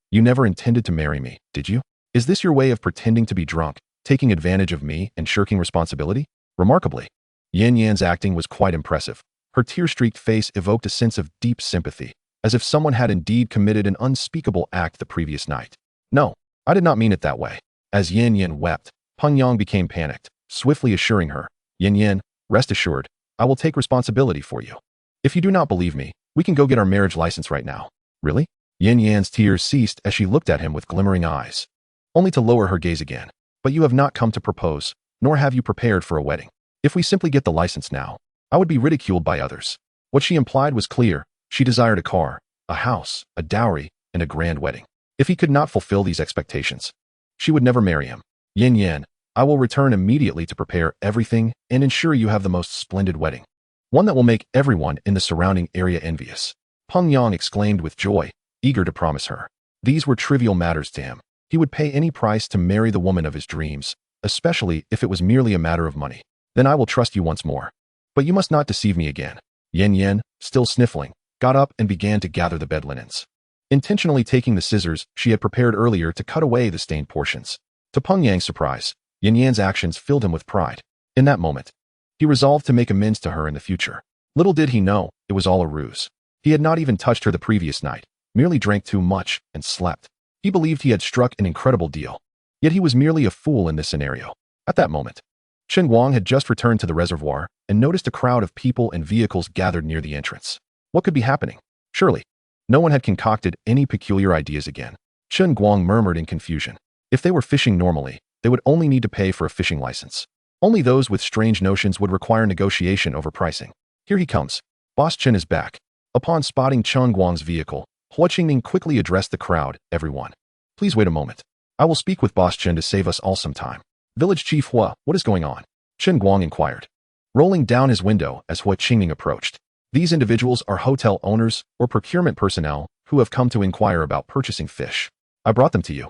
You never intended to marry me, did you? Is this your way of pretending to be drunk, taking advantage of me and shirking responsibility? Remarkably, Yin Yan's acting was quite impressive. Her tear-streaked face evoked a sense of deep sympathy, as if someone had indeed committed an unspeakable act the previous night. No, I did not mean it that way. As Yin Yan wept, Peng Yang became panicked, swiftly assuring her, Yin Yan, rest assured, I will take responsibility for you. If you do not believe me, we can go get our marriage license right now. Really? Yin Yan's tears ceased as she looked at him with glimmering eyes, only to lower her gaze again. But you have not come to propose, nor have you prepared for a wedding. If we simply get the license now, I would be ridiculed by others. What she implied was clear. She desired a car, a house, a dowry, and a grand wedding. If he could not fulfill these expectations, she would never marry him. Yin Yan, I will return immediately to prepare everything and ensure you have the most splendid wedding. One that will make everyone in the surrounding area envious. Peng Yang exclaimed with joy, eager to promise her. These were trivial matters to him. He would pay any price to marry the woman of his dreams, especially if it was merely a matter of money. Then I will trust you once more. But you must not deceive me again. Yan Yan, still sniffling, got up and began to gather the bed linens. Intentionally taking the scissors she had prepared earlier to cut away the stained portions. To Peng Yang's surprise, Yan Yan's actions filled him with pride. In that moment, he resolved to make amends to her in the future. Little did he know, it was all a ruse. He had not even touched her the previous night, merely drank too much and slept. He believed he had struck an incredible deal. Yet he was merely a fool in this scenario. At that moment, Chen Guang had just returned to the reservoir and noticed a crowd of people and vehicles gathered near the entrance. What could be happening? Surely, no one had concocted any peculiar ideas again. Chen Guang murmured in confusion. If they were fishing normally, they would only need to pay for a fishing license. Only those with strange notions would require negotiation over pricing. Here he comes. Boss Chen is back. Upon spotting Chen Guang's vehicle, Hua Qingning quickly addressed the crowd, everyone. Please wait a moment. I will speak with Boss Chen to save us all some time. Village Chief Hua, what is going on? Chen Guang inquired, rolling down his window as Hua Qingning approached. These individuals are hotel owners or procurement personnel who have come to inquire about purchasing fish. I brought them to you.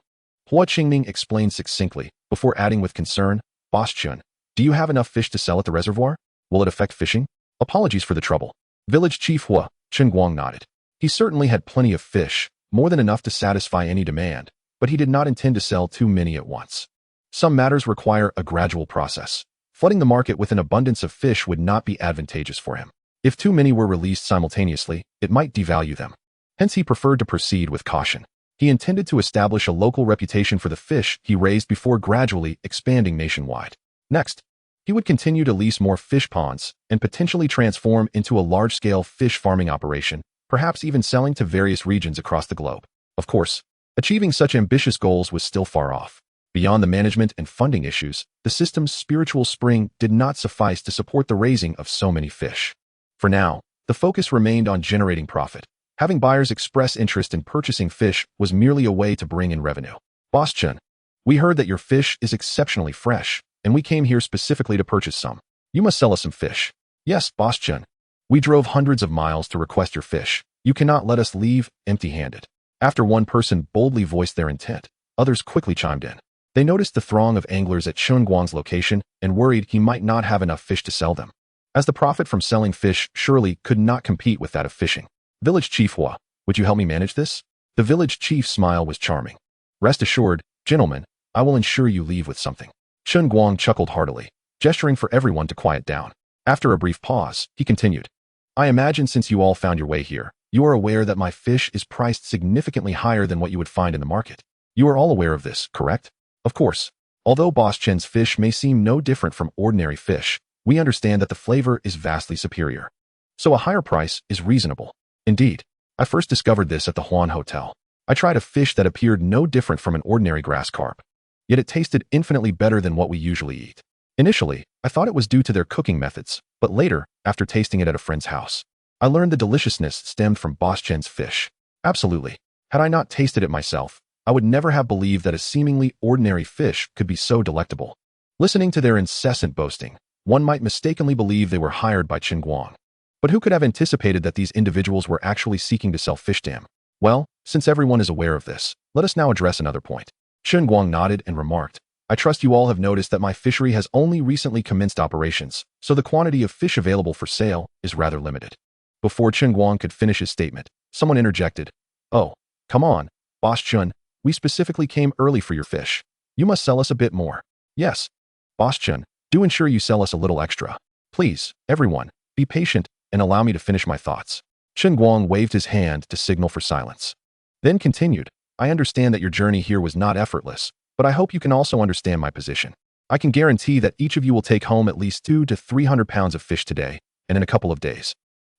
Hua Qingning explained succinctly, before adding with concern, Boss Chen, do you have enough fish to sell at the reservoir? Will it affect fishing? Apologies for the trouble. Village Chief Hua, Chen Guang nodded. He certainly had plenty of fish, more than enough to satisfy any demand, but he did not intend to sell too many at once. Some matters require a gradual process. Flooding the market with an abundance of fish would not be advantageous for him. If too many were released simultaneously, it might devalue them. Hence he preferred to proceed with caution. He intended to establish a local reputation for the fish he raised before gradually expanding nationwide. Next, he would continue to lease more fish ponds and potentially transform into a large-scale fish farming operation, perhaps even selling to various regions across the globe. Of course, achieving such ambitious goals was still far off. Beyond the management and funding issues, the system's spiritual spring did not suffice to support the raising of so many fish. For now, the focus remained on generating profit. Having buyers express interest in purchasing fish was merely a way to bring in revenue. Boss Chen, we heard that your fish is exceptionally fresh, and we came here specifically to purchase some. You must sell us some fish. Yes, Boss Chen. We drove hundreds of miles to request your fish. You cannot let us leave empty-handed. After one person boldly voiced their intent, others quickly chimed in. They noticed the throng of anglers at Chen Guang's location and worried he might not have enough fish to sell them, as the profit from selling fish surely could not compete with that of fishing. Village Chief Hua, would you help me manage this? The village chief's smile was charming. Rest assured, gentlemen, I will ensure you leave with something. Chen Guang chuckled heartily, gesturing for everyone to quiet down. After a brief pause, he continued. I imagine since you all found your way here, you are aware that my fish is priced significantly higher than what you would find in the market. You are all aware of this, correct? Of course. Although Boss Chen's fish may seem no different from ordinary fish, we understand that the flavor is vastly superior. So a higher price is reasonable. Indeed, I first discovered this at the Huan Hotel. I tried a fish that appeared no different from an ordinary grass carp. Yet it tasted infinitely better than what we usually eat. Initially, I thought it was due to their cooking methods, but later, after tasting it at a friend's house, I learned the deliciousness stemmed from Boss Chen's fish. Absolutely. Had I not tasted it myself, I would never have believed that a seemingly ordinary fish could be so delectable. Listening to their incessant boasting, one might mistakenly believe they were hired by Chen Guang. But who could have anticipated that these individuals were actually seeking to sell fish to him? Well, since everyone is aware of this, let us now address another point. Chen Guang nodded and remarked, I trust you all have noticed that my fishery has only recently commenced operations, so the quantity of fish available for sale is rather limited. Before Chen Guang could finish his statement, someone interjected, Oh, come on, Boss Chen, we specifically came early for your fish. You must sell us a bit more. Yes, Boss Chen, do ensure you sell us a little extra. Please, everyone, be patient and allow me to finish my thoughts. Chen Guang waved his hand to signal for silence. Then continued, I understand that your journey here was not effortless, but I hope you can also understand my position. I can guarantee that each of you will take home at least 200 to 300 pounds of fish today, and in a couple of days.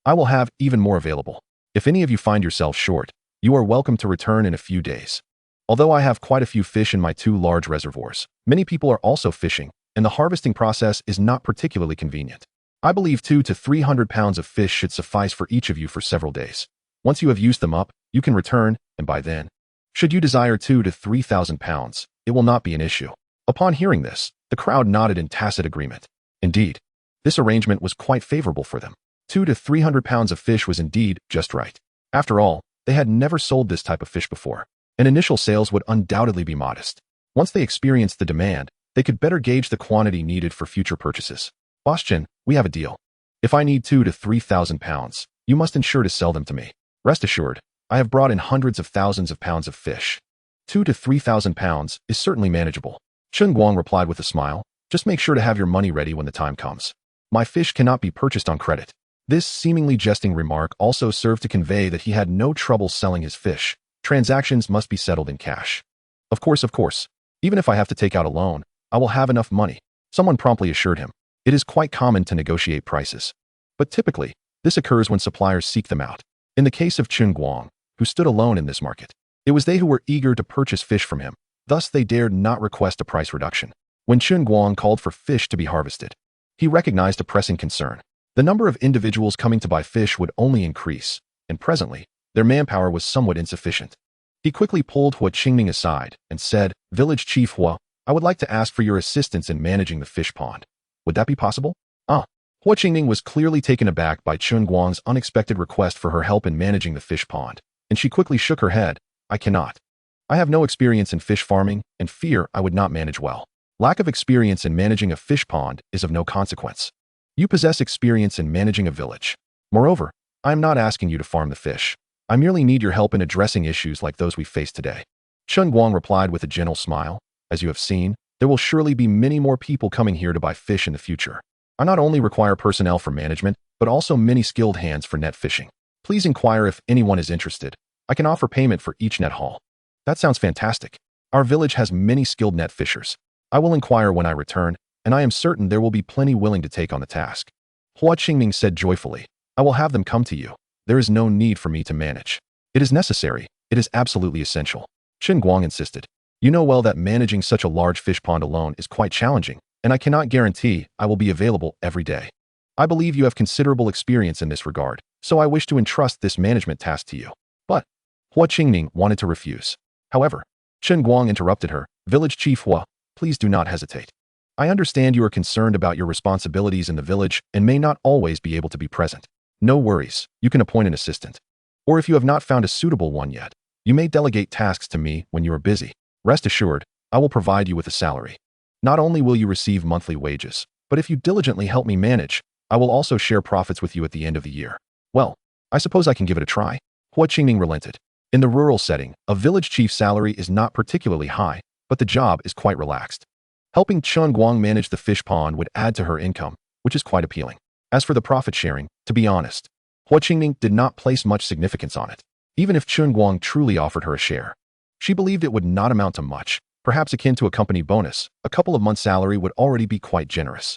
I will have even more available. If any of you find yourselves short, you are welcome to return in a few days. Although I have quite a few fish in my 2 large reservoirs, many people are also fishing, and the harvesting process is not particularly convenient. I believe 200 to 300 pounds of fish should suffice for each of you for several days. Once you have used them up, you can return, and by then, should you desire 2,000 to 3,000 pounds, it will not be an issue. Upon hearing this, the crowd nodded in tacit agreement. Indeed, this arrangement was quite favorable for them. 200 to 300 pounds of fish was indeed just right. After all, they had never sold this type of fish before, and initial sales would undoubtedly be modest. Once they experienced the demand, they could better gauge the quantity needed for future purchases. Boss Chen, we have a deal. If I need 2,000 to 3,000 pounds, you must ensure to sell them to me. Rest assured, I have brought in hundreds of thousands of pounds of fish. 2,000 to 3,000 pounds is certainly manageable. Chen Guang replied with a smile. Just make sure to have your money ready when the time comes. My fish cannot be purchased on credit. This seemingly jesting remark also served to convey that he had no trouble selling his fish. Transactions must be settled in cash. Of course. Even if I have to take out a loan, I will have enough money. Someone promptly assured him. It is quite common to negotiate prices. But typically, this occurs when suppliers seek them out. In the case of Chen Guang, who stood alone in this market, it was they who were eager to purchase fish from him. Thus, they dared not request a price reduction. When Chen Guang called for fish to be harvested, he recognized a pressing concern. The number of individuals coming to buy fish would only increase, and presently, their manpower was somewhat insufficient. He quickly pulled Hua Qingming aside and said, Village Chief Hua, I would like to ask for your assistance in managing the fish pond. Would that be possible? Hua Qingming was clearly taken aback by Chen Guang's unexpected request for her help in managing the fish pond, and she quickly shook her head. I cannot. I have no experience in fish farming and fear I would not manage well. Lack of experience in managing a fish pond is of no consequence. You possess experience in managing a village. Moreover, I am not asking you to farm the fish. I merely need your help in addressing issues like those we face today. Chen Guang replied with a gentle smile. As you have seen, there will surely be many more people coming here to buy fish in the future. I not only require personnel for management, but also many skilled hands for net fishing. Please inquire if anyone is interested. I can offer payment for each net haul. That sounds fantastic. Our village has many skilled net fishers. I will inquire when I return, and I am certain there will be plenty willing to take on the task. Hua Qingming said joyfully, I will have them come to you. There is no need for me to manage. It is necessary. It is absolutely essential. Chen Guang insisted. You know well that managing such a large fish pond alone is quite challenging, and I cannot guarantee I will be available every day. I believe you have considerable experience in this regard, so I wish to entrust this management task to you. But Hua Qingming wanted to refuse. However, Chen Guang interrupted her. Village Chief Hua, please do not hesitate. I understand you are concerned about your responsibilities in the village and may not always be able to be present. No worries, you can appoint an assistant. Or if you have not found a suitable one yet, you may delegate tasks to me when you are busy. Rest assured, I will provide you with a salary. Not only will you receive monthly wages, but if you diligently help me manage, I will also share profits with you at the end of the year. Well, I suppose I can give it a try. Hua Qingming relented. In the rural setting, a village chief's salary is not particularly high, but the job is quite relaxed. Helping Chen Guang manage the fish pond would add to her income, which is quite appealing. As for the profit sharing, to be honest, Hua Qingming did not place much significance on it. Even if Chen Guang truly offered her a share, she believed it would not amount to much, perhaps akin to a company bonus. A couple of months' salary would already be quite generous.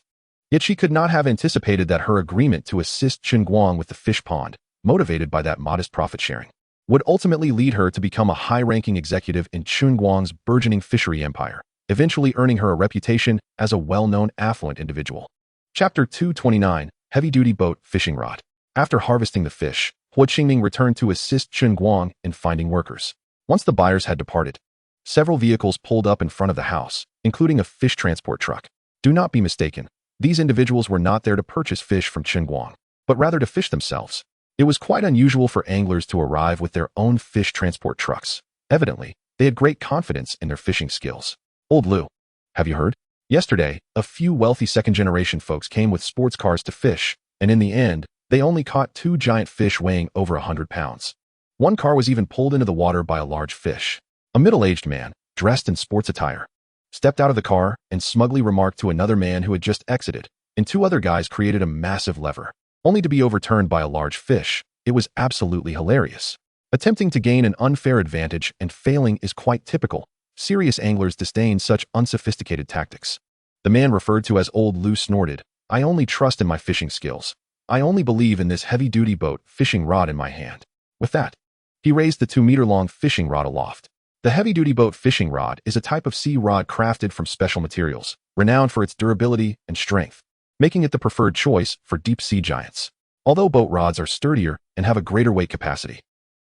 Yet she could not have anticipated that her agreement to assist Chen Guang with the fish pond, motivated by that modest profit sharing, would ultimately lead her to become a high-ranking executive in Chen Guang's burgeoning fishery empire, eventually earning her a reputation as a well-known affluent individual. Chapter 229, Heavy-Duty Boat Fishing Rod. After harvesting the fish, Hua Qingming returned to assist Chen Guang in finding workers. Once the buyers had departed, several vehicles pulled up in front of the house, including a fish transport truck. Do not be mistaken, these individuals were not there to purchase fish from Chen Guang, but rather to fish themselves. It was quite unusual for anglers to arrive with their own fish transport trucks. Evidently, they had great confidence in their fishing skills. Old Lu, have you heard? Yesterday, a few wealthy second-generation folks came with sports cars to fish, and in the end, they only caught 2 giant fish weighing over 100 pounds. One car was even pulled into the water by a large fish. A middle-aged man, dressed in sports attire, stepped out of the car and smugly remarked to another man who had just exited, and 2 other guys created a massive lever, only to be overturned by a large fish. It was absolutely hilarious. Attempting to gain an unfair advantage and failing is quite typical. Serious anglers disdain such unsophisticated tactics. The man referred to as Old Lu snorted. I only trust in my fishing skills. I only believe in this heavy-duty boat fishing rod in my hand. With that, he raised the 2-meter-long fishing rod aloft. The heavy-duty boat fishing rod is a type of sea rod crafted from special materials, renowned for its durability and strength, making it the preferred choice for deep-sea giants. Although boat rods are sturdier and have a greater weight capacity,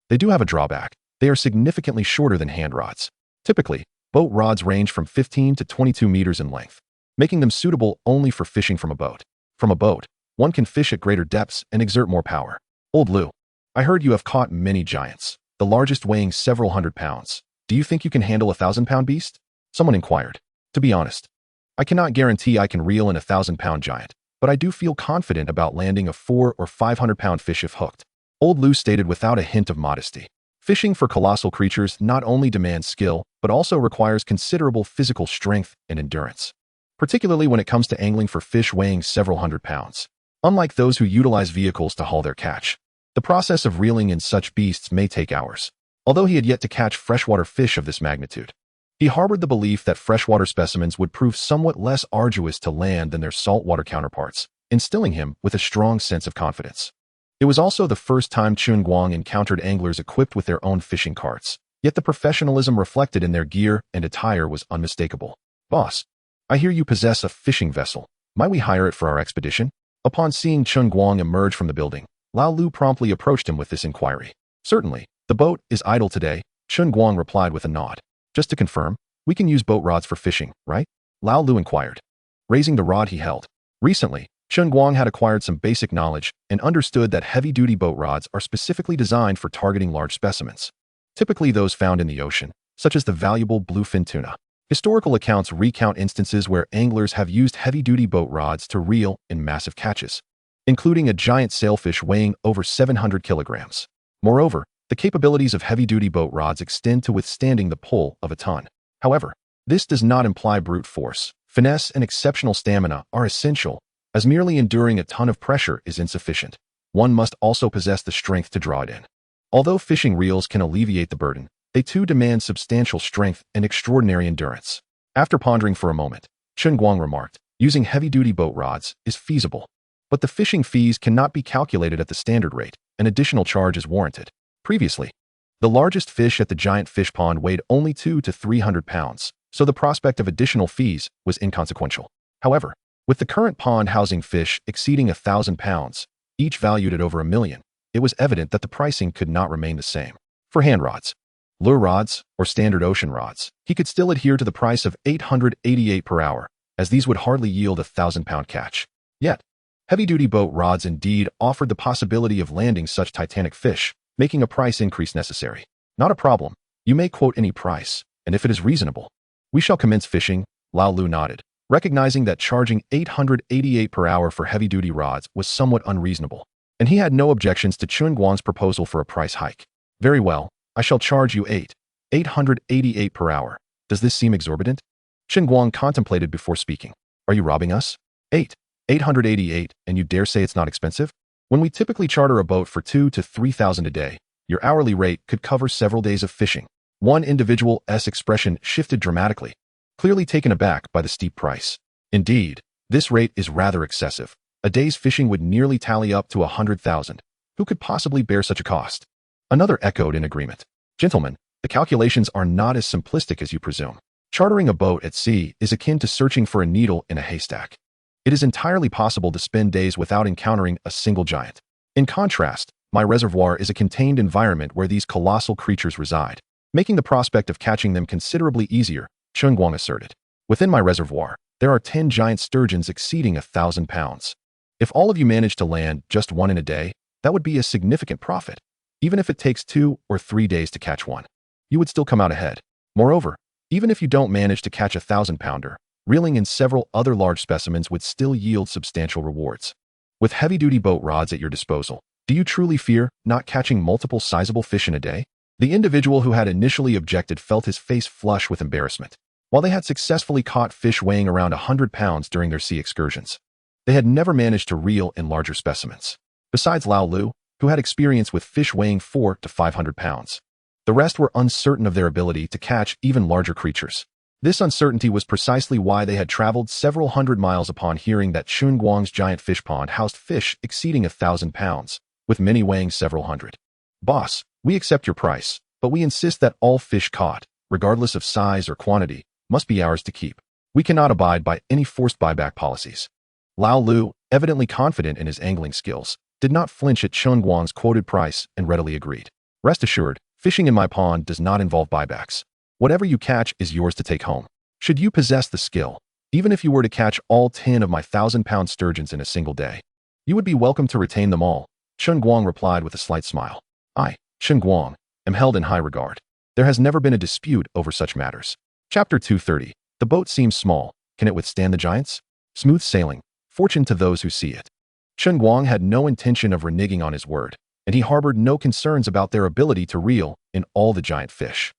they do have a drawback. They are significantly shorter than hand rods. Typically, Boat rods range from 15 to 22 meters in length, making them suitable only for fishing from a boat. From a boat, one can fish at greater depths and exert more power. Old Lu, I heard you have caught many giants, the largest weighing several hundred pounds. Do you think you can handle a 1,000-pound beast? Someone inquired. To be honest, I cannot guarantee I can reel in a 1,000-pound giant, but I do feel confident about landing a 400 or 500-pound fish if hooked. Old Lu stated without a hint of modesty. Fishing for colossal creatures not only demands skill, but also requires considerable physical strength and endurance, particularly when it comes to angling for fish weighing several hundred pounds. Unlike those who utilize vehicles to haul their catch, the process of reeling in such beasts may take hours. Although he had yet to catch freshwater fish of this magnitude, he harbored the belief that freshwater specimens would prove somewhat less arduous to land than their saltwater counterparts, instilling him with a strong sense of confidence. It was also the first time Chen Guang encountered anglers equipped with their own fishing carts, yet the professionalism reflected in their gear and attire was unmistakable. Boss, I hear you possess a fishing vessel. Might we hire it for our expedition? Upon seeing Chen Guang emerge from the building, Lao Lu promptly approached him with this inquiry. Certainly, the boat is idle today, Chen Guang replied with a nod. Just to confirm, we can use boat rods for fishing, right? Lao Lu inquired, raising the rod he held. Recently, Chen Guang had acquired some basic knowledge and understood that heavy-duty boat rods are specifically designed for targeting large specimens, typically those found in the ocean, such as the valuable bluefin tuna. Historical accounts recount instances where anglers have used heavy-duty boat rods to reel in massive catches, including a giant sailfish weighing over 700 kilograms. Moreover, the capabilities of heavy-duty boat rods extend to withstanding the pull of a ton. However, this does not imply brute force. Finesse and exceptional stamina are essential, as merely enduring a ton of pressure is insufficient. One must also possess the strength to draw it in. Although fishing reels can alleviate the burden, they too demand substantial strength and extraordinary endurance. After pondering for a moment, Chen Guang remarked, using heavy-duty boat rods is feasible, but the fishing fees cannot be calculated at the standard rate. An additional charge is warranted. Previously, the largest fish at the giant fish pond weighed only 200 to 300 pounds, so the prospect of additional fees was inconsequential. However, with the current pond housing fish exceeding 1,000 pounds, each valued at over $1 million, it was evident that the pricing could not remain the same. For hand rods, lure rods, or standard ocean rods, he could still adhere to the price of $888 per hour, as these would hardly yield a 1,000-pound catch. Yet, heavy-duty boat rods indeed offered the possibility of landing such titanic fish, making a price increase necessary. Not a problem. You may quote any price, and if it is reasonable, we shall commence fishing. Lao Lu nodded, recognizing that charging $888 per hour for heavy-duty rods was somewhat unreasonable, and he had no objections to Chen Guang's proposal for a price hike. Very well, I shall charge you $888 per hour. Does this seem exorbitant? Chen Guang contemplated before speaking. Are you robbing us? $888, and you dare say it's not expensive? When we typically charter a boat for $2,000 to $3,000 a day, your hourly rate could cover several days of fishing. One individual's expression shifted dramatically, clearly taken aback by the steep price. Indeed, this rate is rather excessive. A day's fishing would nearly tally up to 100,000. Who could possibly bear such a cost? Another echoed in agreement. Gentlemen, the calculations are not as simplistic as you presume. Chartering a boat at sea is akin to searching for a needle in a haystack. It is entirely possible to spend days without encountering a single giant. In contrast, my reservoir is a contained environment where these colossal creatures reside, making the prospect of catching them considerably easier, Chen Guang asserted. Within my reservoir, there are 10 giant sturgeons exceeding 1,000 pounds. If all of you manage to land just one in a day, that would be a significant profit. Even if it takes 2 or 3 days to catch one, you would still come out ahead. Moreover, even if you don't manage to catch a 1,000-pounder, reeling in several other large specimens would still yield substantial rewards. With heavy-duty boat rods at your disposal, do you truly fear not catching multiple sizable fish in a day? The individual who had initially objected felt his face flush with embarrassment. While they had successfully caught fish weighing around 100 pounds during their sea excursions, they had never managed to reel in larger specimens. Besides Lao Lu, who had experience with fish weighing 400 to 500 pounds, the rest were uncertain of their ability to catch even larger creatures. This uncertainty was precisely why they had traveled several hundred miles upon hearing that Chen Guang's giant fish pond housed fish exceeding 1,000 pounds, with many weighing several hundred. Boss, we accept your price, but we insist that all fish caught, regardless of size or quantity, must be ours to keep. We cannot abide by any forced buyback policies. Lao Lu, evidently confident in his angling skills, did not flinch at Chen Guang's quoted price and readily agreed. Rest assured, fishing in my pond does not involve buybacks. Whatever you catch is yours to take home. Should you possess the skill, even if you were to catch all 10 of my 1,000-pound sturgeons in a single day, you would be welcome to retain them all, Chen Guang replied with a slight smile. I, Chen Guang, am held in high regard. There has never been a dispute over such matters. Chapter 230. The boat seems small. Can it withstand the giants? Smooth sailing. Fortune to those who see it. Chen Guang had no intention of reneging on his word, and he harbored no concerns about their ability to reel in all the giant fish.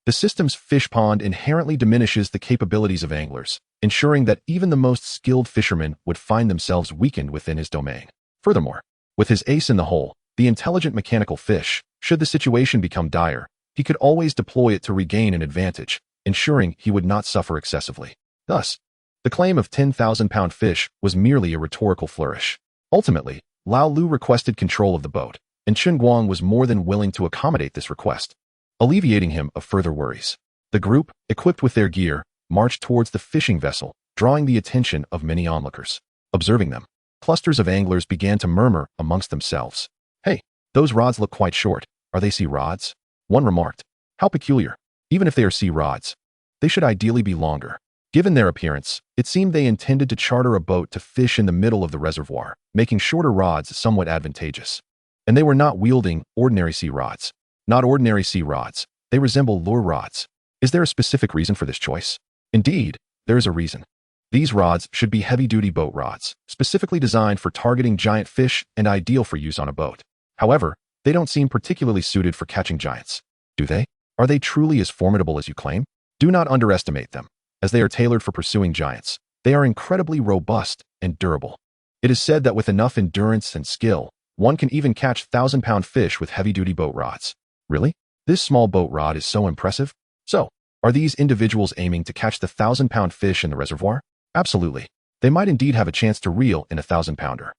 The system's fish pond inherently diminishes the capabilities of anglers, ensuring that even the most skilled fishermen would find themselves weakened within his domain. Furthermore, with his ace in the hole, the intelligent mechanical fish, should the situation become dire, he could always deploy it to regain an advantage, ensuring he would not suffer excessively. Thus, the claim of 10,000-pound fish was merely a rhetorical flourish. Ultimately, Lao Lu requested control of the boat, and Chen Guang was more than willing to accommodate this request, alleviating him of further worries. The group, equipped with their gear, marched towards the fishing vessel, drawing the attention of many onlookers. Observing them, clusters of anglers began to murmur amongst themselves. Hey, those rods look quite short. Are they sea rods? One remarked. How peculiar. Even if they are sea rods, they should ideally be longer. Given their appearance, it seemed they intended to charter a boat to fish in the middle of the reservoir, making shorter rods somewhat advantageous. And they were not wielding ordinary sea rods. Not ordinary sea rods. They resemble lure rods. Is there a specific reason for this choice? Indeed, there is a reason. These rods should be heavy-duty boat rods, specifically designed for targeting giant fish and ideal for use on a boat. However, they don't seem particularly suited for catching giants. Do they? Are they truly as formidable as you claim? Do not underestimate them, as they are tailored for pursuing giants. They are incredibly robust and durable. It is said that with enough endurance and skill, one can even catch 1,000-pound fish with heavy-duty boat rods. Really? This small boat rod is so impressive? So, are these individuals aiming to catch the 1,000-pound fish in the reservoir? Absolutely. They might indeed have a chance to reel in a 1,000-pounder.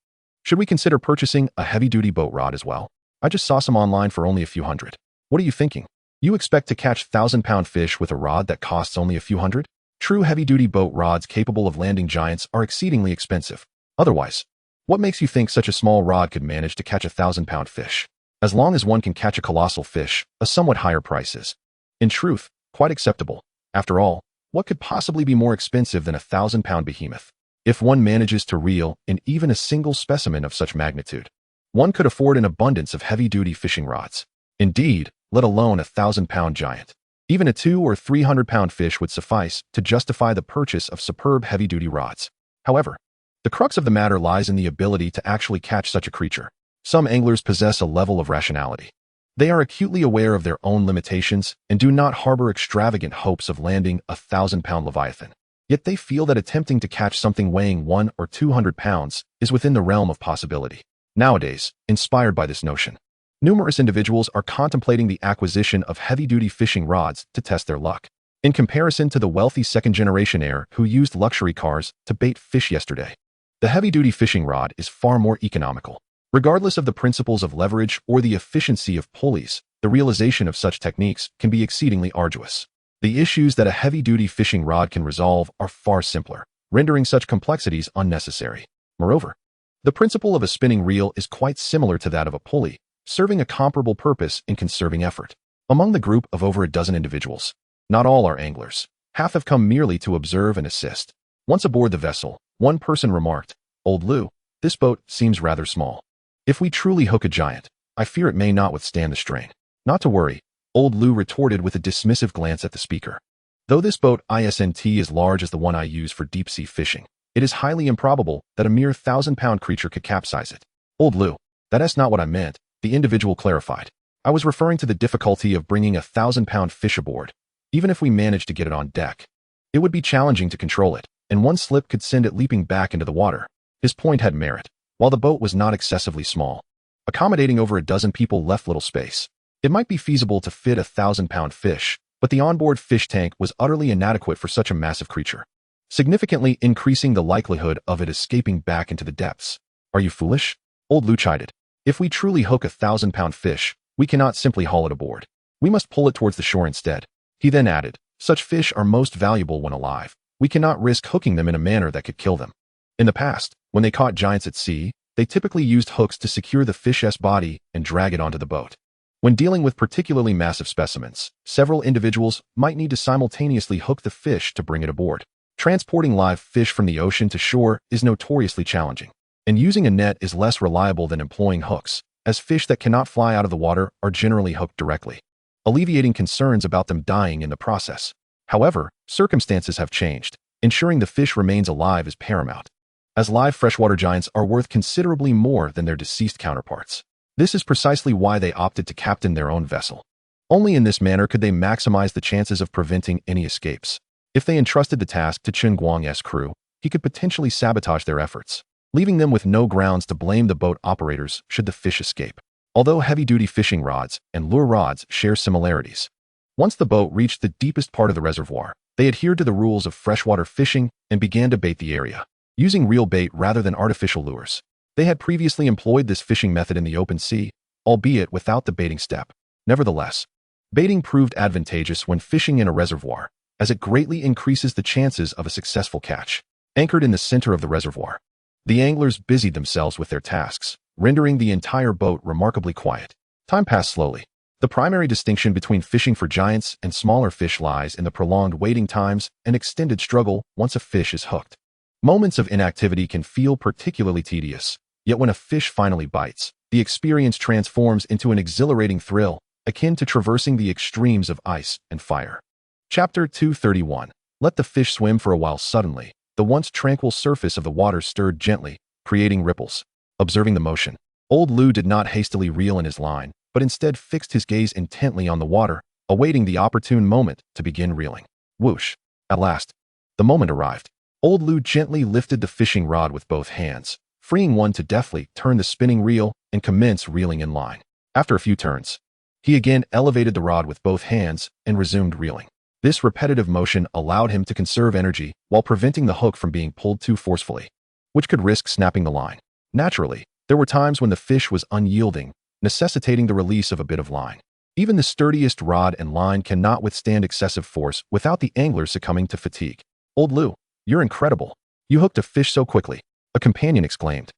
Should we consider purchasing a heavy-duty boat rod as well? I just saw some online for only a few hundred. What are you thinking? You expect to catch 1,000-pound fish with a rod that costs only a few hundred? True heavy-duty boat rods capable of landing giants are exceedingly expensive. Otherwise, what makes you think such a small rod could manage to catch a 1,000-pound fish? As long as one can catch a colossal fish, a somewhat higher price is, in truth, quite acceptable. After all, what could possibly be more expensive than a 1,000-pound behemoth? If one manages to reel in even a single specimen of such magnitude, one could afford an abundance of heavy-duty fishing rods. Indeed, let alone a 1,000-pound giant. Even a 200- or 300-pound fish would suffice to justify the purchase of superb heavy-duty rods. However, the crux of the matter lies in the ability to actually catch such a creature. Some anglers possess a level of rationality. They are acutely aware of their own limitations and do not harbor extravagant hopes of landing a 1,000-pound leviathan. Yet they feel that attempting to catch something weighing 100 or 200 pounds is within the realm of possibility. Nowadays, inspired by this notion, numerous individuals are contemplating the acquisition of heavy-duty fishing rods to test their luck. In comparison to the wealthy second-generation heir who used luxury cars to bait fish yesterday, the heavy-duty fishing rod is far more economical. Regardless of the principles of leverage or the efficiency of pulleys, the realization of such techniques can be exceedingly arduous. The issues that a heavy-duty fishing rod can resolve are far simpler, rendering such complexities unnecessary. Moreover, the principle of a spinning reel is quite similar to that of a pulley, serving a comparable purpose in conserving effort. Among the group of over a dozen individuals, not all are anglers. Half have come merely to observe and assist. Once aboard the vessel, one person remarked, "Old Lou, this boat seems rather small. If we truly hook a giant, I fear it may not withstand the strain." "Not to worry," Old Lou retorted with a dismissive glance at the speaker. "Though this boat isn't as large as the one I use for deep-sea fishing, it is highly improbable that a mere 1,000-pound creature could capsize it." "Old Lou, that's not what I meant," the individual clarified. "I was referring to the difficulty of bringing a 1,000-pound fish aboard. Even if we managed to get it on deck, it would be challenging to control it, and one slip could send it leaping back into the water." His point had merit. While the boat was not excessively small, accommodating over a dozen people left little space. It might be feasible to fit a 1,000-pound fish, but the onboard fish tank was utterly inadequate for such a massive creature, significantly increasing the likelihood of it escaping back into the depths. "Are you foolish?" Old Lou chided. "If we truly hook a 1,000-pound fish, we cannot simply haul it aboard. We must pull it towards the shore instead." He then added, "Such fish are most valuable when alive. We cannot risk hooking them in a manner that could kill them." In the past, when they caught giants at sea, they typically used hooks to secure the fish's body and drag it onto the boat. When dealing with particularly massive specimens, several individuals might need to simultaneously hook the fish to bring it aboard. Transporting live fish from the ocean to shore is notoriously challenging, and using a net is less reliable than employing hooks, as fish that cannot fly out of the water are generally hooked directly, alleviating concerns about them dying in the process. However, circumstances have changed. Ensuring the fish remains alive is paramount, as live freshwater giants are worth considerably more than their deceased counterparts. This is precisely why they opted to captain their own vessel. Only in this manner could they maximize the chances of preventing any escapes. If they entrusted the task to Chen Guang's crew, he could potentially sabotage their efforts, leaving them with no grounds to blame the boat operators should the fish escape. Although heavy-duty fishing rods and lure rods share similarities, once the boat reached the deepest part of the reservoir, they adhered to the rules of freshwater fishing and began to bait the area, using real bait rather than artificial lures. They had previously employed this fishing method in the open sea, albeit without the baiting step. Nevertheless, baiting proved advantageous when fishing in a reservoir, as it greatly increases the chances of a successful catch. Anchored in the center of the reservoir, the anglers busied themselves with their tasks, rendering the entire boat remarkably quiet. Time passed slowly. The primary distinction between fishing for giants and smaller fish lies in the prolonged waiting times and extended struggle once a fish is hooked. Moments of inactivity can feel particularly tedious, yet when a fish finally bites, the experience transforms into an exhilarating thrill, akin to traversing the extremes of ice and fire. Chapter 231. Let the fish swim for a while. Suddenly, the once tranquil surface of the water stirred gently, creating ripples. Observing the motion, old Lu did not hastily reel in his line, but instead fixed his gaze intently on the water, awaiting the opportune moment to begin reeling. Whoosh! At last, the moment arrived. Old Lu gently lifted the fishing rod with both hands, freeing one to deftly turn the spinning reel and commence reeling in line. After a few turns, he again elevated the rod with both hands and resumed reeling. This repetitive motion allowed him to conserve energy while preventing the hook from being pulled too forcefully, which could risk snapping the line. Naturally, there were times when the fish was unyielding, necessitating the release of a bit of line. Even the sturdiest rod and line cannot withstand excessive force without the angler succumbing to fatigue. Old Lu, you're incredible. You hooked a fish so quickly, a companion exclaimed.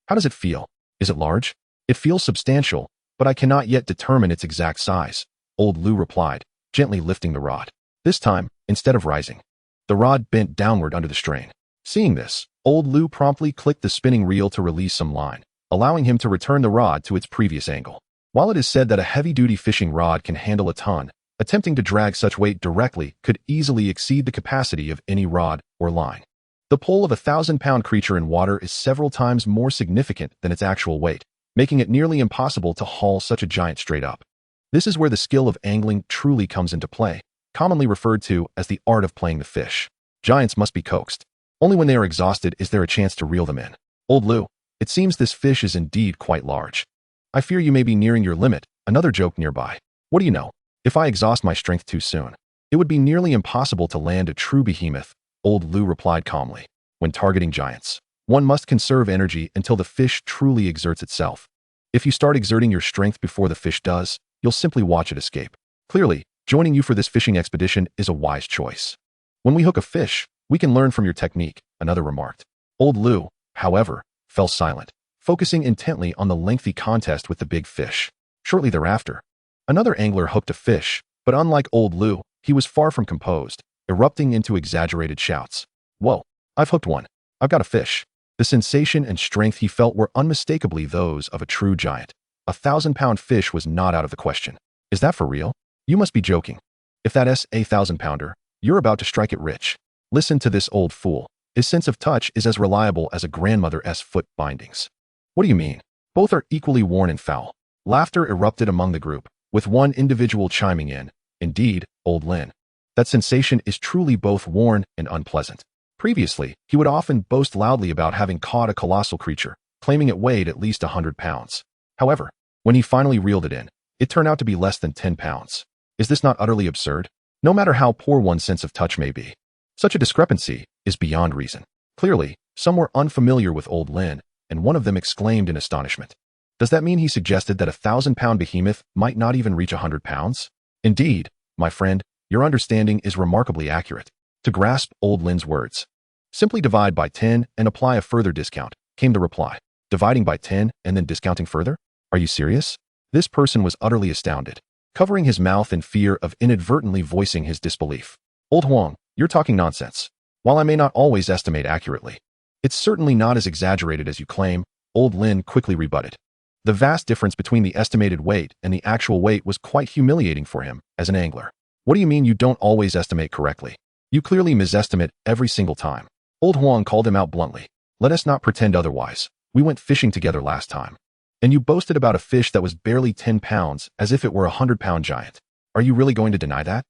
How does it feel? Is it large? It feels substantial, but I cannot yet determine its exact size, Old Lu replied, gently lifting the rod. This time, instead of rising, the rod bent downward under the strain. Seeing this, Old Lu promptly clicked the spinning reel to release some line, allowing him to return the rod to its previous angle. While it is said that a heavy-duty fishing rod can handle a ton, attempting to drag such weight directly could easily exceed the capacity of any rod or line. The pull of a 1,000-pound creature in water is several times more significant than its actual weight, making it nearly impossible to haul such a giant straight up. This is where the skill of angling truly comes into play, commonly referred to as the art of playing the fish. Giants must be coaxed. Only when they are exhausted is there a chance to reel them in. Old Lu, it seems this fish is indeed quite large. I fear you may be nearing your limit, another joked nearby. What do you know? If I exhaust my strength too soon, it would be nearly impossible to land a true behemoth, Old Lu replied calmly. When targeting giants, one must conserve energy until the fish truly exerts itself. If you start exerting your strength before the fish does, you'll simply watch it escape. Clearly, joining you for this fishing expedition is a wise choice. When we hook a fish, we can learn from your technique, another remarked. Old Lu, however, fell silent, focusing intently on the lengthy contest with the big fish. Shortly thereafter, another angler hooked a fish, but unlike Old Lu, he was far from composed, erupting into exaggerated shouts. Whoa, I've hooked one. I've got a fish. The sensation and strength he felt were unmistakably those of a true giant. A 1,000-pound fish was not out of the question. Is that for real? You must be joking. If that's a 1,000-pounder, you're about to strike it rich. Listen to this old fool. His sense of touch is as reliable as a grandmother's foot bindings. What do you mean? Both are equally worn and foul. Laughter erupted among the group, with one individual chiming in. Indeed, Old Lin. That sensation is truly both worn and unpleasant. Previously, he would often boast loudly about having caught a colossal creature, claiming it weighed at least 100 pounds. However, when he finally reeled it in, it turned out to be less than 10 pounds. Is this not utterly absurd? No matter how poor one's sense of touch may be, such a discrepancy is beyond reason. Clearly, some were unfamiliar with Old Lin, and one of them exclaimed in astonishment. Does that mean he suggested that a 1,000-pound behemoth might not even reach 100 pounds? Indeed, my friend, your understanding is remarkably accurate. To grasp Old Lin's words, simply divide by 10 and apply a further discount, came the reply. Dividing by 10 and then discounting further? Are you serious? This person was utterly astounded, covering his mouth in fear of inadvertently voicing his disbelief. Old Huang, you're talking nonsense. While I may not always estimate accurately, it's certainly not as exaggerated as you claim, Old Lin quickly rebutted. The vast difference between the estimated weight and the actual weight was quite humiliating for him as an angler. What do you mean you don't always estimate correctly? You clearly misestimate every single time. Old Huang called him out bluntly. Let us not pretend otherwise. We went fishing together last time. And you boasted about a fish that was barely 10 pounds as if it were a 100-pound giant. Are you really going to deny that?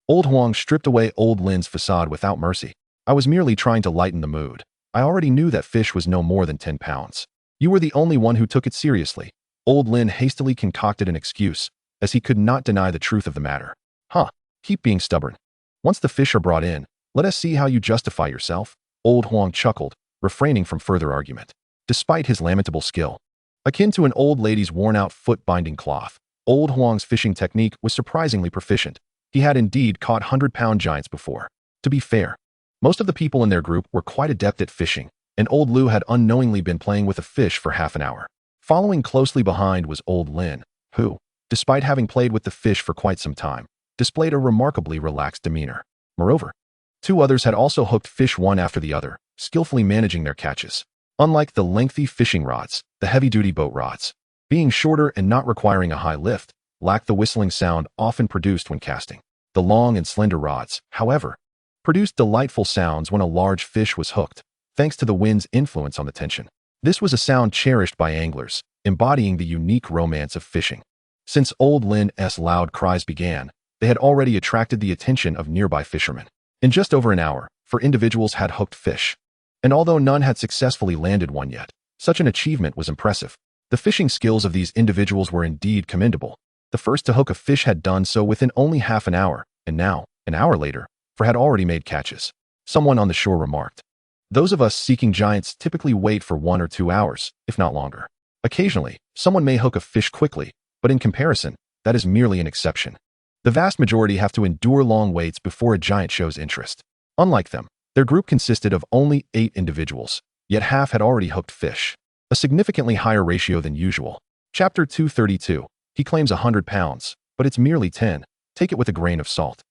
Old Huang stripped away Old Lin's facade without mercy. I was merely trying to lighten the mood. I already knew that fish was no more than 10 pounds. You were the only one who took it seriously. Old Lin hastily concocted an excuse, as he could not deny the truth of the matter. Keep being stubborn. Once the fish are brought in, let us see how you justify yourself. Old Huang chuckled, refraining from further argument. Despite his lamentable skill, akin to an old lady's worn-out foot-binding cloth, Old Huang's fishing technique was surprisingly proficient. He had indeed caught 100-pound giants before. To be fair, most of the people in their group were quite adept at fishing, and Old Lu had unknowingly been playing with a fish for half an hour. Following closely behind was Old Lin, who, despite having played with the fish for quite some time, displayed a remarkably relaxed demeanor. Moreover, two others had also hooked fish one after the other, skillfully managing their catches. Unlike the lengthy fishing rods, the heavy-duty boat rods, being shorter and not requiring a high lift, lacked the whistling sound often produced when casting. The long and slender rods, however, produced delightful sounds when a large fish was hooked, thanks to the wind's influence on the tension. This was a sound cherished by anglers, embodying the unique romance of fishing. Since Old Lin's loud cries began, they had already attracted the attention of nearby fishermen. In just over an hour, 4 individuals had hooked fish. And although none had successfully landed one yet, such an achievement was impressive. The fishing skills of these individuals were indeed commendable. The first to hook a fish had done so within only half an hour, and now, an hour later, 4 had already made catches. Someone on the shore remarked. Those of us seeking giants typically wait for 1 or 2 hours, if not longer. Occasionally, someone may hook a fish quickly, but in comparison, that is merely an exception. The vast majority have to endure long waits before a giant shows interest. Unlike them, their group consisted of only 8 individuals, yet half had already hooked fish. A significantly higher ratio than usual. Chapter 232. He claims 100 pounds, but it's merely 10. Take it with a grain of salt.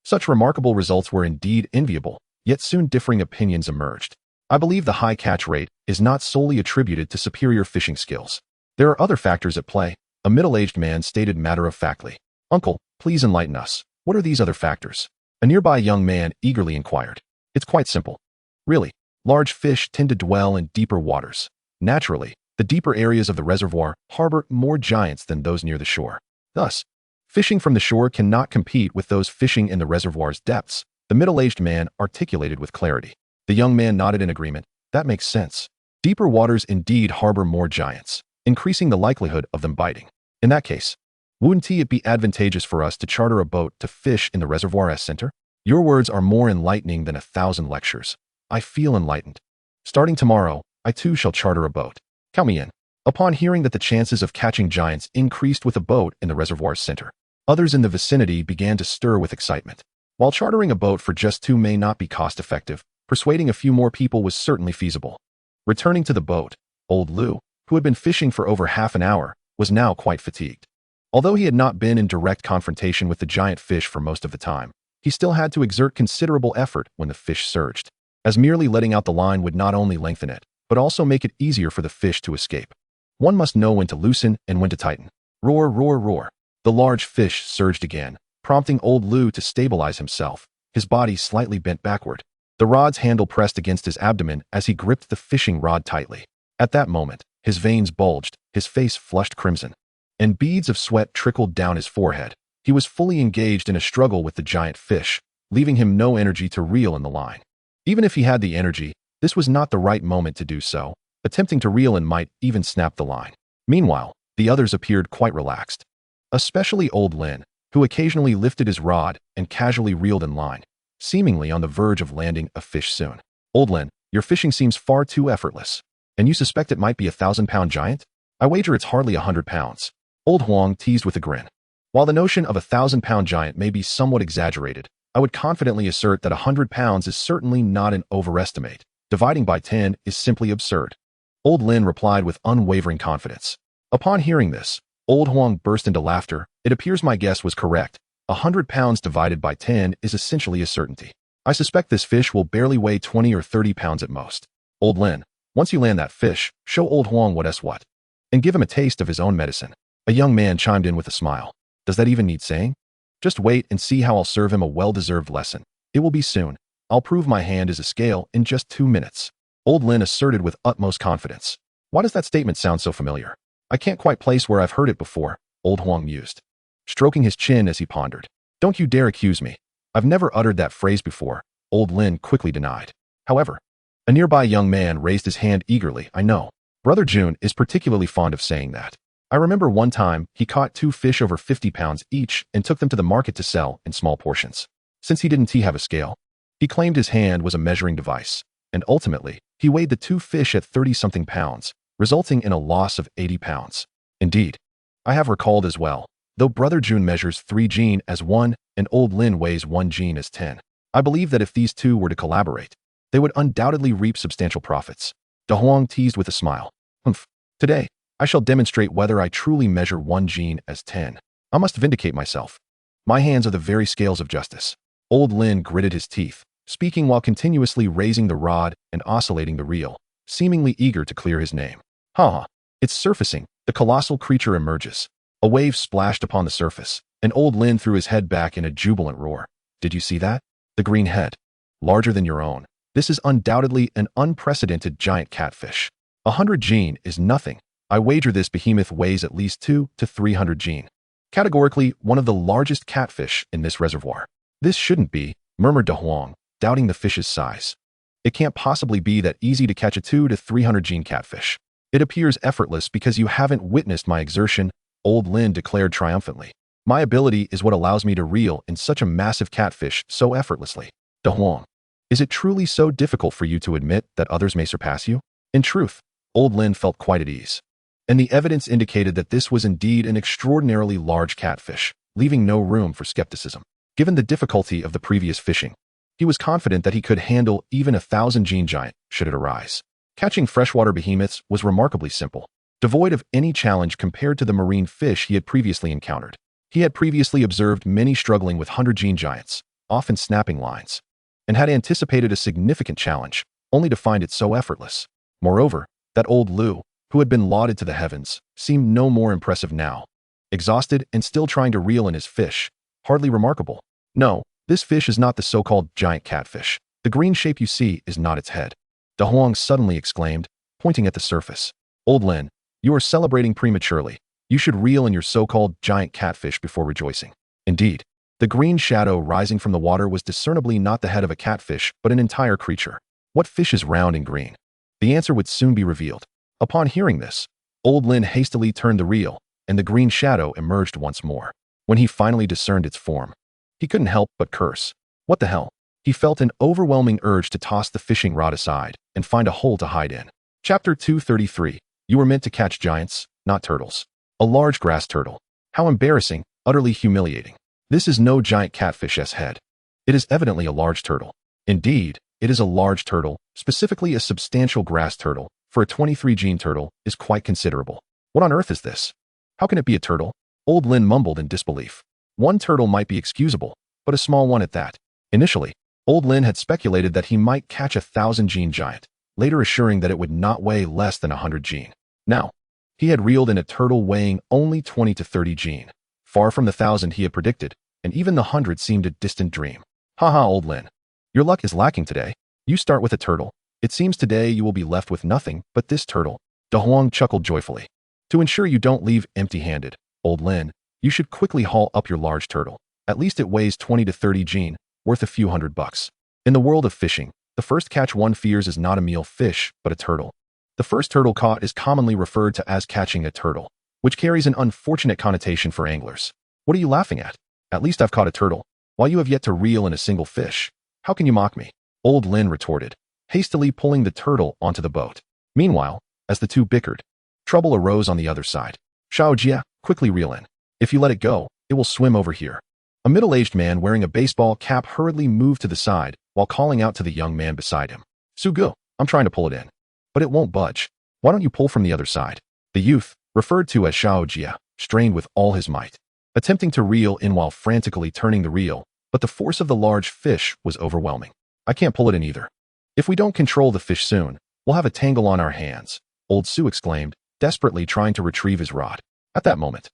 Such remarkable results were indeed enviable, yet soon differing opinions emerged. I believe the high catch rate is not solely attributed to superior fishing skills. There are other factors at play, a middle-aged man stated matter-of-factly. Uncle, please enlighten us. What are these other factors? A nearby young man eagerly inquired. It's quite simple. Really, large fish tend to dwell in deeper waters. Naturally, the deeper areas of the reservoir harbor more giants than those near the shore. Thus, fishing from the shore cannot compete with those fishing in the reservoir's depths, the middle-aged man articulated with clarity. The young man nodded in agreement. That makes sense. Deeper waters indeed harbor more giants, increasing the likelihood of them biting. In that case, wouldn't it be advantageous for us to charter a boat to fish in the reservoir's center? Your words are more enlightening than 1,000 lectures. I feel enlightened. Starting tomorrow, I too shall charter a boat. Count me in. Upon hearing that the chances of catching giants increased with a boat in the reservoir's center, others in the vicinity began to stir with excitement. While chartering a boat for just 2 may not be cost-effective, persuading a few more people was certainly feasible. Returning to the boat, Old Lu, who had been fishing for over half an hour, was now quite fatigued. Although he had not been in direct confrontation with the giant fish for most of the time, he still had to exert considerable effort when the fish surged, as merely letting out the line would not only lengthen it, but also make it easier for the fish to escape. One must know when to loosen and when to tighten. Roar, roar, roar. The large fish surged again, prompting Old Lu to stabilize himself, his body slightly bent backward. The rod's handle pressed against his abdomen as he gripped the fishing rod tightly. At that moment, his veins bulged, his face flushed crimson, and beads of sweat trickled down his forehead. He was fully engaged in a struggle with the giant fish, leaving him no energy to reel in the line. Even if he had the energy, this was not the right moment to do so. Attempting to reel in might even snap the line. Meanwhile, the others appeared quite relaxed. Especially Old Lin, who occasionally lifted his rod and casually reeled in line, seemingly on the verge of landing a fish soon. Old Lin, your fishing seems far too effortless. And you suspect it might be a 1,000-pound giant? I wager it's hardly 100 pounds. Old Huang teased with a grin. While the notion of a 1,000-pound giant may be somewhat exaggerated, I would confidently assert that 100 pounds is certainly not an overestimate. Dividing by 10 is simply absurd. Old Lin replied with unwavering confidence. Upon hearing this, Old Huang burst into laughter. It appears my guess was correct. 100 pounds divided by 10 is essentially a certainty. I suspect this fish will barely weigh 20 or 30 pounds at most. Old Lin, once you land that fish, show Old Huang what's what. And give him a taste of his own medicine. A young man chimed in with a smile. Does that even need saying? Just wait and see how I'll serve him a well-deserved lesson. It will be soon. I'll prove my hand is a scale in just 2 minutes. Old Lin asserted with utmost confidence. Why does that statement sound so familiar? I can't quite place where I've heard it before, Old Huang mused, stroking his chin as he pondered. Don't you dare accuse me. I've never uttered that phrase before, Old Lin quickly denied. However, a nearby young man raised his hand eagerly. I know. Brother Jun is particularly fond of saying that. I remember one time he caught 2 fish over 50 pounds each and took them to the market to sell in small portions. Since he didn't have a scale, he claimed his hand was a measuring device, and ultimately, he weighed the 2 fish at 30-something pounds, resulting in a loss of 80 pounds. Indeed, I have recalled as well, though Brother Jun measures 3 jin as 1 and Old Lin weighs 1 jin as 10. I believe that if these two were to collaborate, they would undoubtedly reap substantial profits. De Huang teased with a smile. Humph. Today, I shall demonstrate whether I truly measure 1 jin as 10. I must vindicate myself. My hands are the very scales of justice. Old Lin gritted his teeth, speaking while continuously raising the rod and oscillating the reel, seemingly eager to clear his name. Ha! It's surfacing. The colossal creature emerges. A wave splashed upon the surface, and Old Lin threw his head back in a jubilant roar. Did you see that? The green head. Larger than your own. This is undoubtedly an unprecedented giant catfish. 100 jin is nothing. I wager this behemoth weighs at least 200 to 300 jin. Categorically, one of the largest catfish in this reservoir. This shouldn't be, murmured De Huang, doubting the fish's size. It can't possibly be that easy to catch a 200 to 300 jin catfish. It appears effortless because you haven't witnessed my exertion, Old Lin declared triumphantly. My ability is what allows me to reel in such a massive catfish so effortlessly. De Huang, is it truly so difficult for you to admit that others may surpass you? In truth, Old Lin felt quite at ease. And the evidence indicated that this was indeed an extraordinarily large catfish, leaving no room for skepticism. Given the difficulty of the previous fishing, he was confident that he could handle even 1,000 jin giant should it arise. Catching freshwater behemoths was remarkably simple, devoid of any challenge compared to the marine fish he had previously encountered. He had previously observed many struggling with 100 jin giants, often snapping lines, and had anticipated a significant challenge, only to find it so effortless. Moreover, that old Lu, who had been lauded to the heavens, seemed no more impressive now. Exhausted and still trying to reel in his fish, hardly remarkable. No, this fish is not the so-called giant catfish. The green shape you see is not its head. De Huang suddenly exclaimed, pointing at the surface. Old Lin, you are celebrating prematurely. You should reel in your so-called giant catfish before rejoicing. Indeed, the green shadow rising from the water was discernibly not the head of a catfish, but an entire creature. What fish is round and green? The answer would soon be revealed. Upon hearing this, Old Lin hastily turned the reel, and the green shadow emerged once more. When he finally discerned its form, he couldn't help but curse. What the hell? He felt an overwhelming urge to toss the fishing rod aside and find a hole to hide in. Chapter 233. You were meant to catch giants, not turtles. A large grass turtle. How embarrassing, utterly humiliating. This is no giant catfish's head. It is evidently a large turtle. Indeed, it is a large turtle, specifically a substantial grass turtle. For a 23 jin turtle is quite considerable. What on earth is this? How can it be a turtle? Old Lin mumbled in disbelief. One turtle might be excusable, but a small one at that. Initially, Old Lin had speculated that he might catch 1,000 jin giant, later assuring that it would not weigh less than 100 jin. Now, he had reeled in a turtle weighing only 20 to 30 jin, far from the 1,000 he had predicted, and even the 100 seemed a distant dream. Haha, Old Lin. Your luck is lacking today. You start with a turtle. It seems today you will be left with nothing but this turtle. De Huang chuckled joyfully. To ensure you don't leave empty-handed, Old Lin, you should quickly haul up your large turtle. At least it weighs 20 to 30 jin, worth a few $100. In the world of fishing, the first catch one fears is not a meal fish, but a turtle. The first turtle caught is commonly referred to as catching a turtle, which carries an unfortunate connotation for anglers. What are you laughing at? At least I've caught a turtle, while you have yet to reel in a single fish. How can you mock me? Old Lin retorted, hastily pulling the turtle onto the boat. Meanwhile, as the two bickered, trouble arose on the other side. Xiao Jia, quickly reel in. If you let it go, it will swim over here. A middle-aged man wearing a baseball cap hurriedly moved to the side while calling out to the young man beside him. Sugu, I'm trying to pull it in. But it won't budge. Why don't you pull from the other side? The youth, referred to as Xiao Jia, strained with all his might, attempting to reel in while frantically turning the reel, but the force of the large fish was overwhelming. I can't pull it in either. If we don't control the fish soon, we'll have a tangle on our hands, old Su exclaimed, desperately trying to retrieve his rod. At that moment,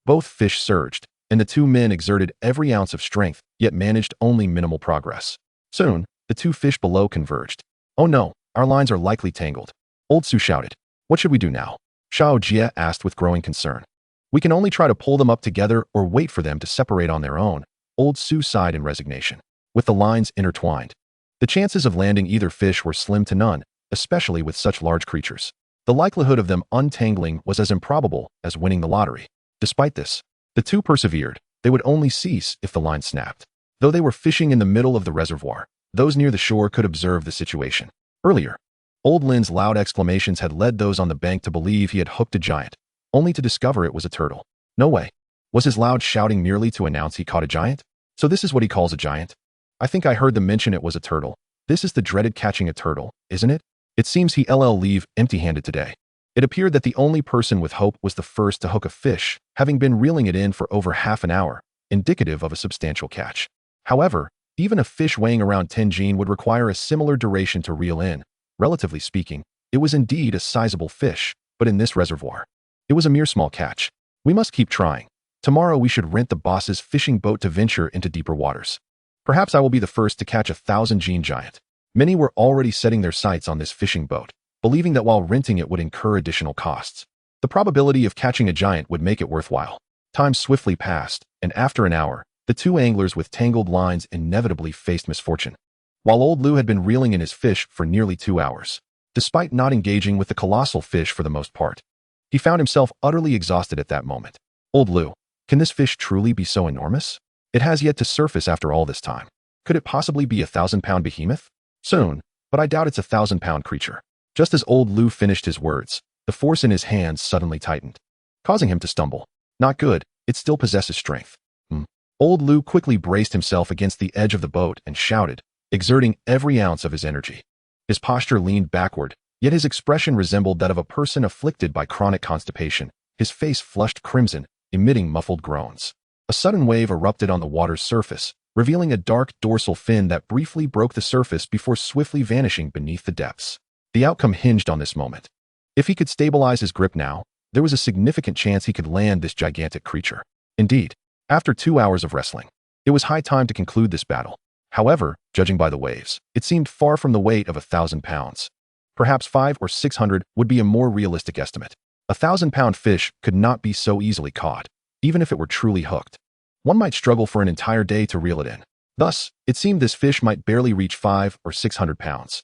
both fish surged, and the two men exerted every ounce of strength, yet managed only minimal progress. Soon, the two fish below converged. Oh no, our lines are likely tangled. Old Su shouted. What should we do now? Xiao Jie asked with growing concern. We can only try to pull them up together or wait for them to separate on their own. Old Su sighed in resignation. With the lines intertwined, the chances of landing either fish were slim to none, especially with such large creatures. The likelihood of them untangling was as improbable as winning the lottery. Despite this, the two persevered. They would only cease if the line snapped. Though they were fishing in the middle of the reservoir, those near the shore could observe the situation. Earlier, Old Lin's loud exclamations had led those on the bank to believe he had hooked a giant, only to discover it was a turtle. No way. Was his loud shouting merely to announce he caught a giant? So this is what he calls a giant? I think I heard them mention it was a turtle. This is the dreaded catching a turtle, isn't it? It seems he leave empty-handed today. It appeared that the only person with hope was the first to hook a fish, having been reeling it in for over half an hour, indicative of a substantial catch. However, even a fish weighing around 10 jin would require a similar duration to reel in. Relatively speaking, it was indeed a sizable fish, but in this reservoir, it was a mere small catch. We must keep trying. Tomorrow we should rent the boss's fishing boat to venture into deeper waters. Perhaps I will be the first to catch a 1,000 jin giant. Many were already setting their sights on this fishing boat, believing that while renting it would incur additional costs, the probability of catching a giant would make it worthwhile. Time swiftly passed, and after an hour, the two anglers with tangled lines inevitably faced misfortune. While Old Lu had been reeling in his fish for nearly 2 hours, despite not engaging with the colossal fish for the most part, he found himself utterly exhausted at that moment. Old Lu, can this fish truly be so enormous? It has yet to surface after all this time. Could it possibly be a 1,000-pound behemoth? Soon, but I doubt it's a 1,000-pound creature. Just as Old Lu finished his words, the force in his hands suddenly tightened, causing him to stumble. Not good, it still possesses strength. Old Lu quickly braced himself against the edge of the boat and shouted, exerting every ounce of his energy. His posture leaned backward, yet his expression resembled that of a person afflicted by chronic constipation. His face flushed crimson, emitting muffled groans. A sudden wave erupted on the water's surface, revealing a dark dorsal fin that briefly broke the surface before swiftly vanishing beneath the depths. The outcome hinged on this moment. If he could stabilize his grip now, there was a significant chance he could land this gigantic creature. Indeed, after 2 hours of wrestling, it was high time to conclude this battle. However, judging by the waves, it seemed far from the weight of 1,000 pounds. Perhaps 500 or 600 would be a more realistic estimate. A 1,000-pound fish could not be so easily caught, even if it were truly hooked. One might struggle for an entire day to reel it in. Thus, it seemed this fish might barely reach 500 or 600 pounds.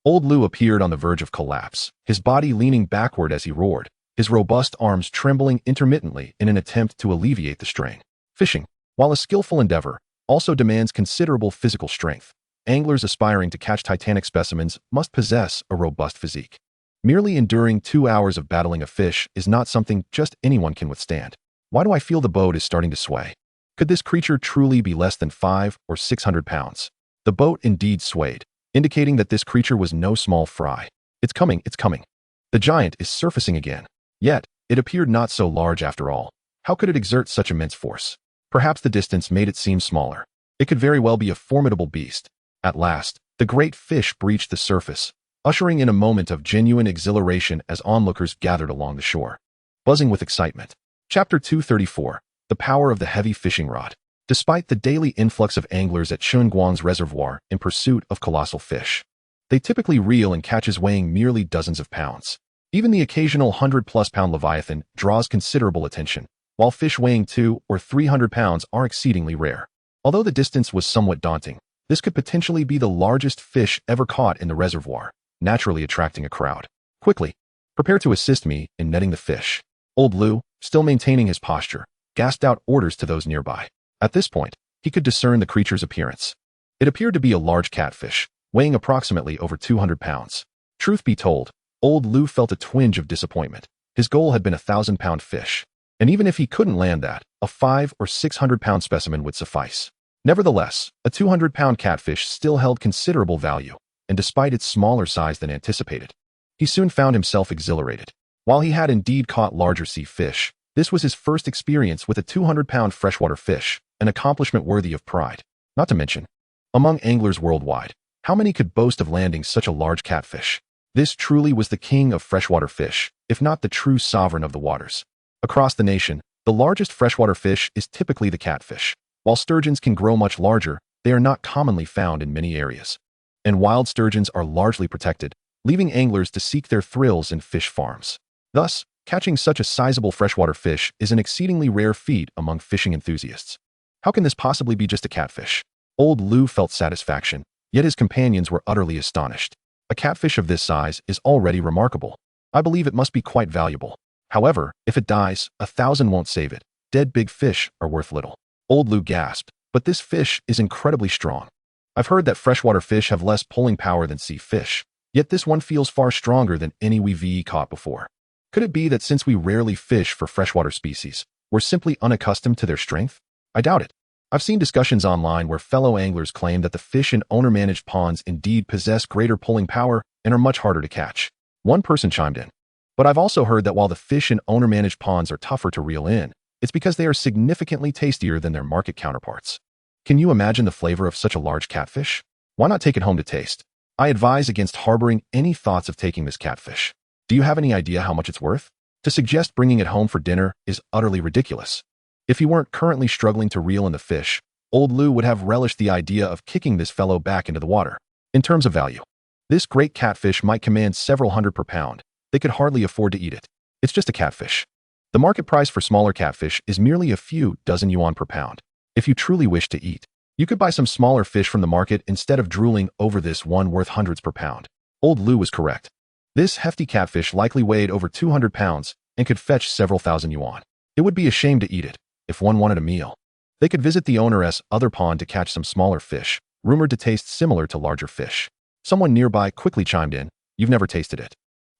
Old Lu appeared on the verge of collapse, his body leaning backward as he roared, his robust arms trembling intermittently in an attempt to alleviate the strain. Fishing, while a skillful endeavor, also demands considerable physical strength. Anglers aspiring to catch titanic specimens must possess a robust physique. Merely enduring 2 hours of battling a fish is not something just anyone can withstand. Why do I feel the boat is starting to sway? Could this creature truly be less than 500 or 600 pounds? The boat indeed swayed, indicating that this creature was no small fry. It's coming, it's coming. The giant is surfacing again. Yet, it appeared not so large after all. How could it exert such immense force? Perhaps the distance made it seem smaller. It could very well be a formidable beast. At last, the great fish breached the surface, ushering in a moment of genuine exhilaration as onlookers gathered along the shore, buzzing with excitement. Chapter 234, The Power of the Heavy Fishing Rod. Despite the daily influx of anglers at Chen Guang's reservoir in pursuit of colossal fish, they typically reel in catches weighing merely dozens of pounds. Even the occasional 100-plus-pound leviathan draws considerable attention, while fish weighing 200 or 300 pounds are exceedingly rare. Although the distance was somewhat daunting, this could potentially be the largest fish ever caught in the reservoir, naturally attracting a crowd. Quickly, prepare to assist me in netting the fish. Old Lu, still maintaining his posture, gasped out orders to those nearby. At this point, he could discern the creature's appearance. It appeared to be a large catfish, weighing approximately over 200 pounds. Truth be told, Old Lu felt a twinge of disappointment. His goal had been a 1,000-pound fish, and even if he couldn't land that, a 500 or 600-pound specimen would suffice. Nevertheless, a 200-pound catfish still held considerable value, and despite its smaller size than anticipated, he soon found himself exhilarated. While he had indeed caught larger sea fish, This was his first experience with a 200-pound freshwater fish, an accomplishment worthy of pride. Not to mention, among anglers worldwide, how many could boast of landing such a large catfish? This truly was the king of freshwater fish, if not the true sovereign of the waters. Across the nation, the largest freshwater fish is typically the catfish. While sturgeons can grow much larger, they are not commonly found in many areas. And wild sturgeons are largely protected, leaving anglers to seek their thrills in fish farms. Thus, catching such a sizable freshwater fish is an exceedingly rare feat among fishing enthusiasts. How can this possibly be just a catfish? Old Lou felt satisfaction, yet his companions were utterly astonished. A catfish of this size is already remarkable. I believe it must be quite valuable. However, if it dies, 1,000 won't save it. Dead big fish are worth little. Old Lou gasped, but this fish is incredibly strong. I've heard that freshwater fish have less pulling power than sea fish, yet this one feels far stronger than any we've caught before. Could it be that since we rarely fish for freshwater species, we're simply unaccustomed to their strength? I doubt it. I've seen discussions online where fellow anglers claim that the fish in owner-managed ponds indeed possess greater pulling power and are much harder to catch. One person chimed in. But I've also heard that while the fish in owner-managed ponds are tougher to reel in, it's because they are significantly tastier than their market counterparts. Can you imagine the flavor of such a large catfish? Why not take it home to taste? I advise against harboring any thoughts of taking this catfish. Do you have any idea how much it's worth? To suggest bringing it home for dinner is utterly ridiculous. If he weren't currently struggling to reel in the fish, Old Lou would have relished the idea of kicking this fellow back into the water. In terms of value, this great catfish might command several hundred per pound. They could hardly afford to eat it. It's just a catfish. The market price for smaller catfish is merely a few dozen yuan per pound. If you truly wish to eat, you could buy some smaller fish from the market instead of drooling over this one worth hundreds per pound. Old Lou was correct. This hefty catfish likely weighed over 200 pounds and could fetch several thousand yuan. It would be a shame to eat it if one wanted a meal. They could visit the owner's other pond to catch some smaller fish, rumored to taste similar to larger fish. Someone nearby quickly chimed in, "You've never tasted it.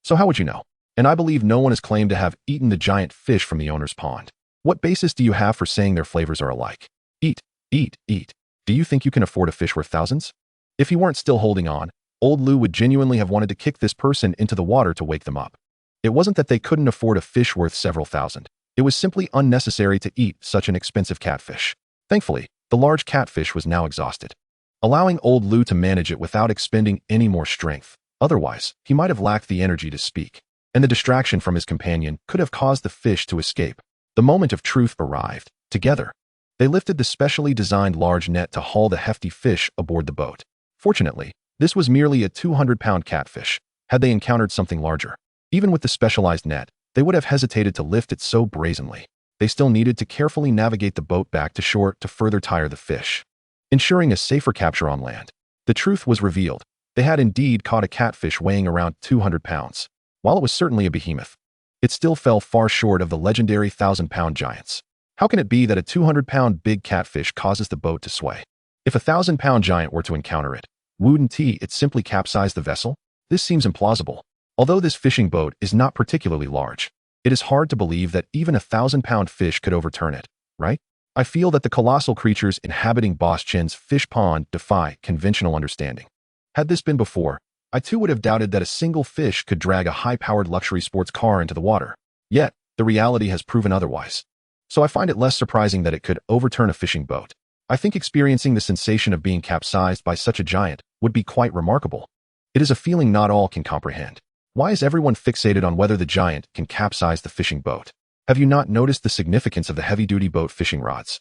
So how would you know?" And I believe no one has claimed to have eaten the giant fish from the owner's pond. What basis do you have for saying their flavors are alike? Eat, eat, eat. Do you think you can afford a fish worth thousands? If he weren't still holding on, Old Lou would genuinely have wanted to kick this person into the water to wake them up. It wasn't that they couldn't afford a fish worth several thousand. It was simply unnecessary to eat such an expensive catfish. Thankfully, the large catfish was now exhausted, allowing Old Lou to manage it without expending any more strength. Otherwise, he might have lacked the energy to speak, and the distraction from his companion could have caused the fish to escape. The moment of truth arrived. Together, they lifted the specially designed large net to haul the hefty fish aboard the boat. Fortunately, this was merely a 200-pound catfish. Had they encountered something larger, even with the specialized net, they would have hesitated to lift it so brazenly. They still needed to carefully navigate the boat back to shore to further tire the fish, ensuring a safer capture on land. The truth was revealed. They had indeed caught a catfish weighing around 200 pounds. While it was certainly a behemoth, it still fell far short of the legendary 1,000-pound giants. How can it be that a 200-pound big catfish causes the boat to sway? If a 1,000-pound giant were to encounter it, wouldn't it simply capsize the vessel? This seems implausible. Although this fishing boat is not particularly large, it is hard to believe that even a 1,000-pound fish could overturn it, right? I feel that the colossal creatures inhabiting Boss Chen's fish pond defy conventional understanding. Had this been before, I too would have doubted that a single fish could drag a high-powered luxury sports car into the water. Yet, the reality has proven otherwise. So I find it less surprising that it could overturn a fishing boat. I think experiencing the sensation of being capsized by such a giant would be quite remarkable. It is a feeling not all can comprehend. Why is everyone fixated on whether the giant can capsize the fishing boat? Have you not noticed the significance of the heavy-duty boat fishing rods?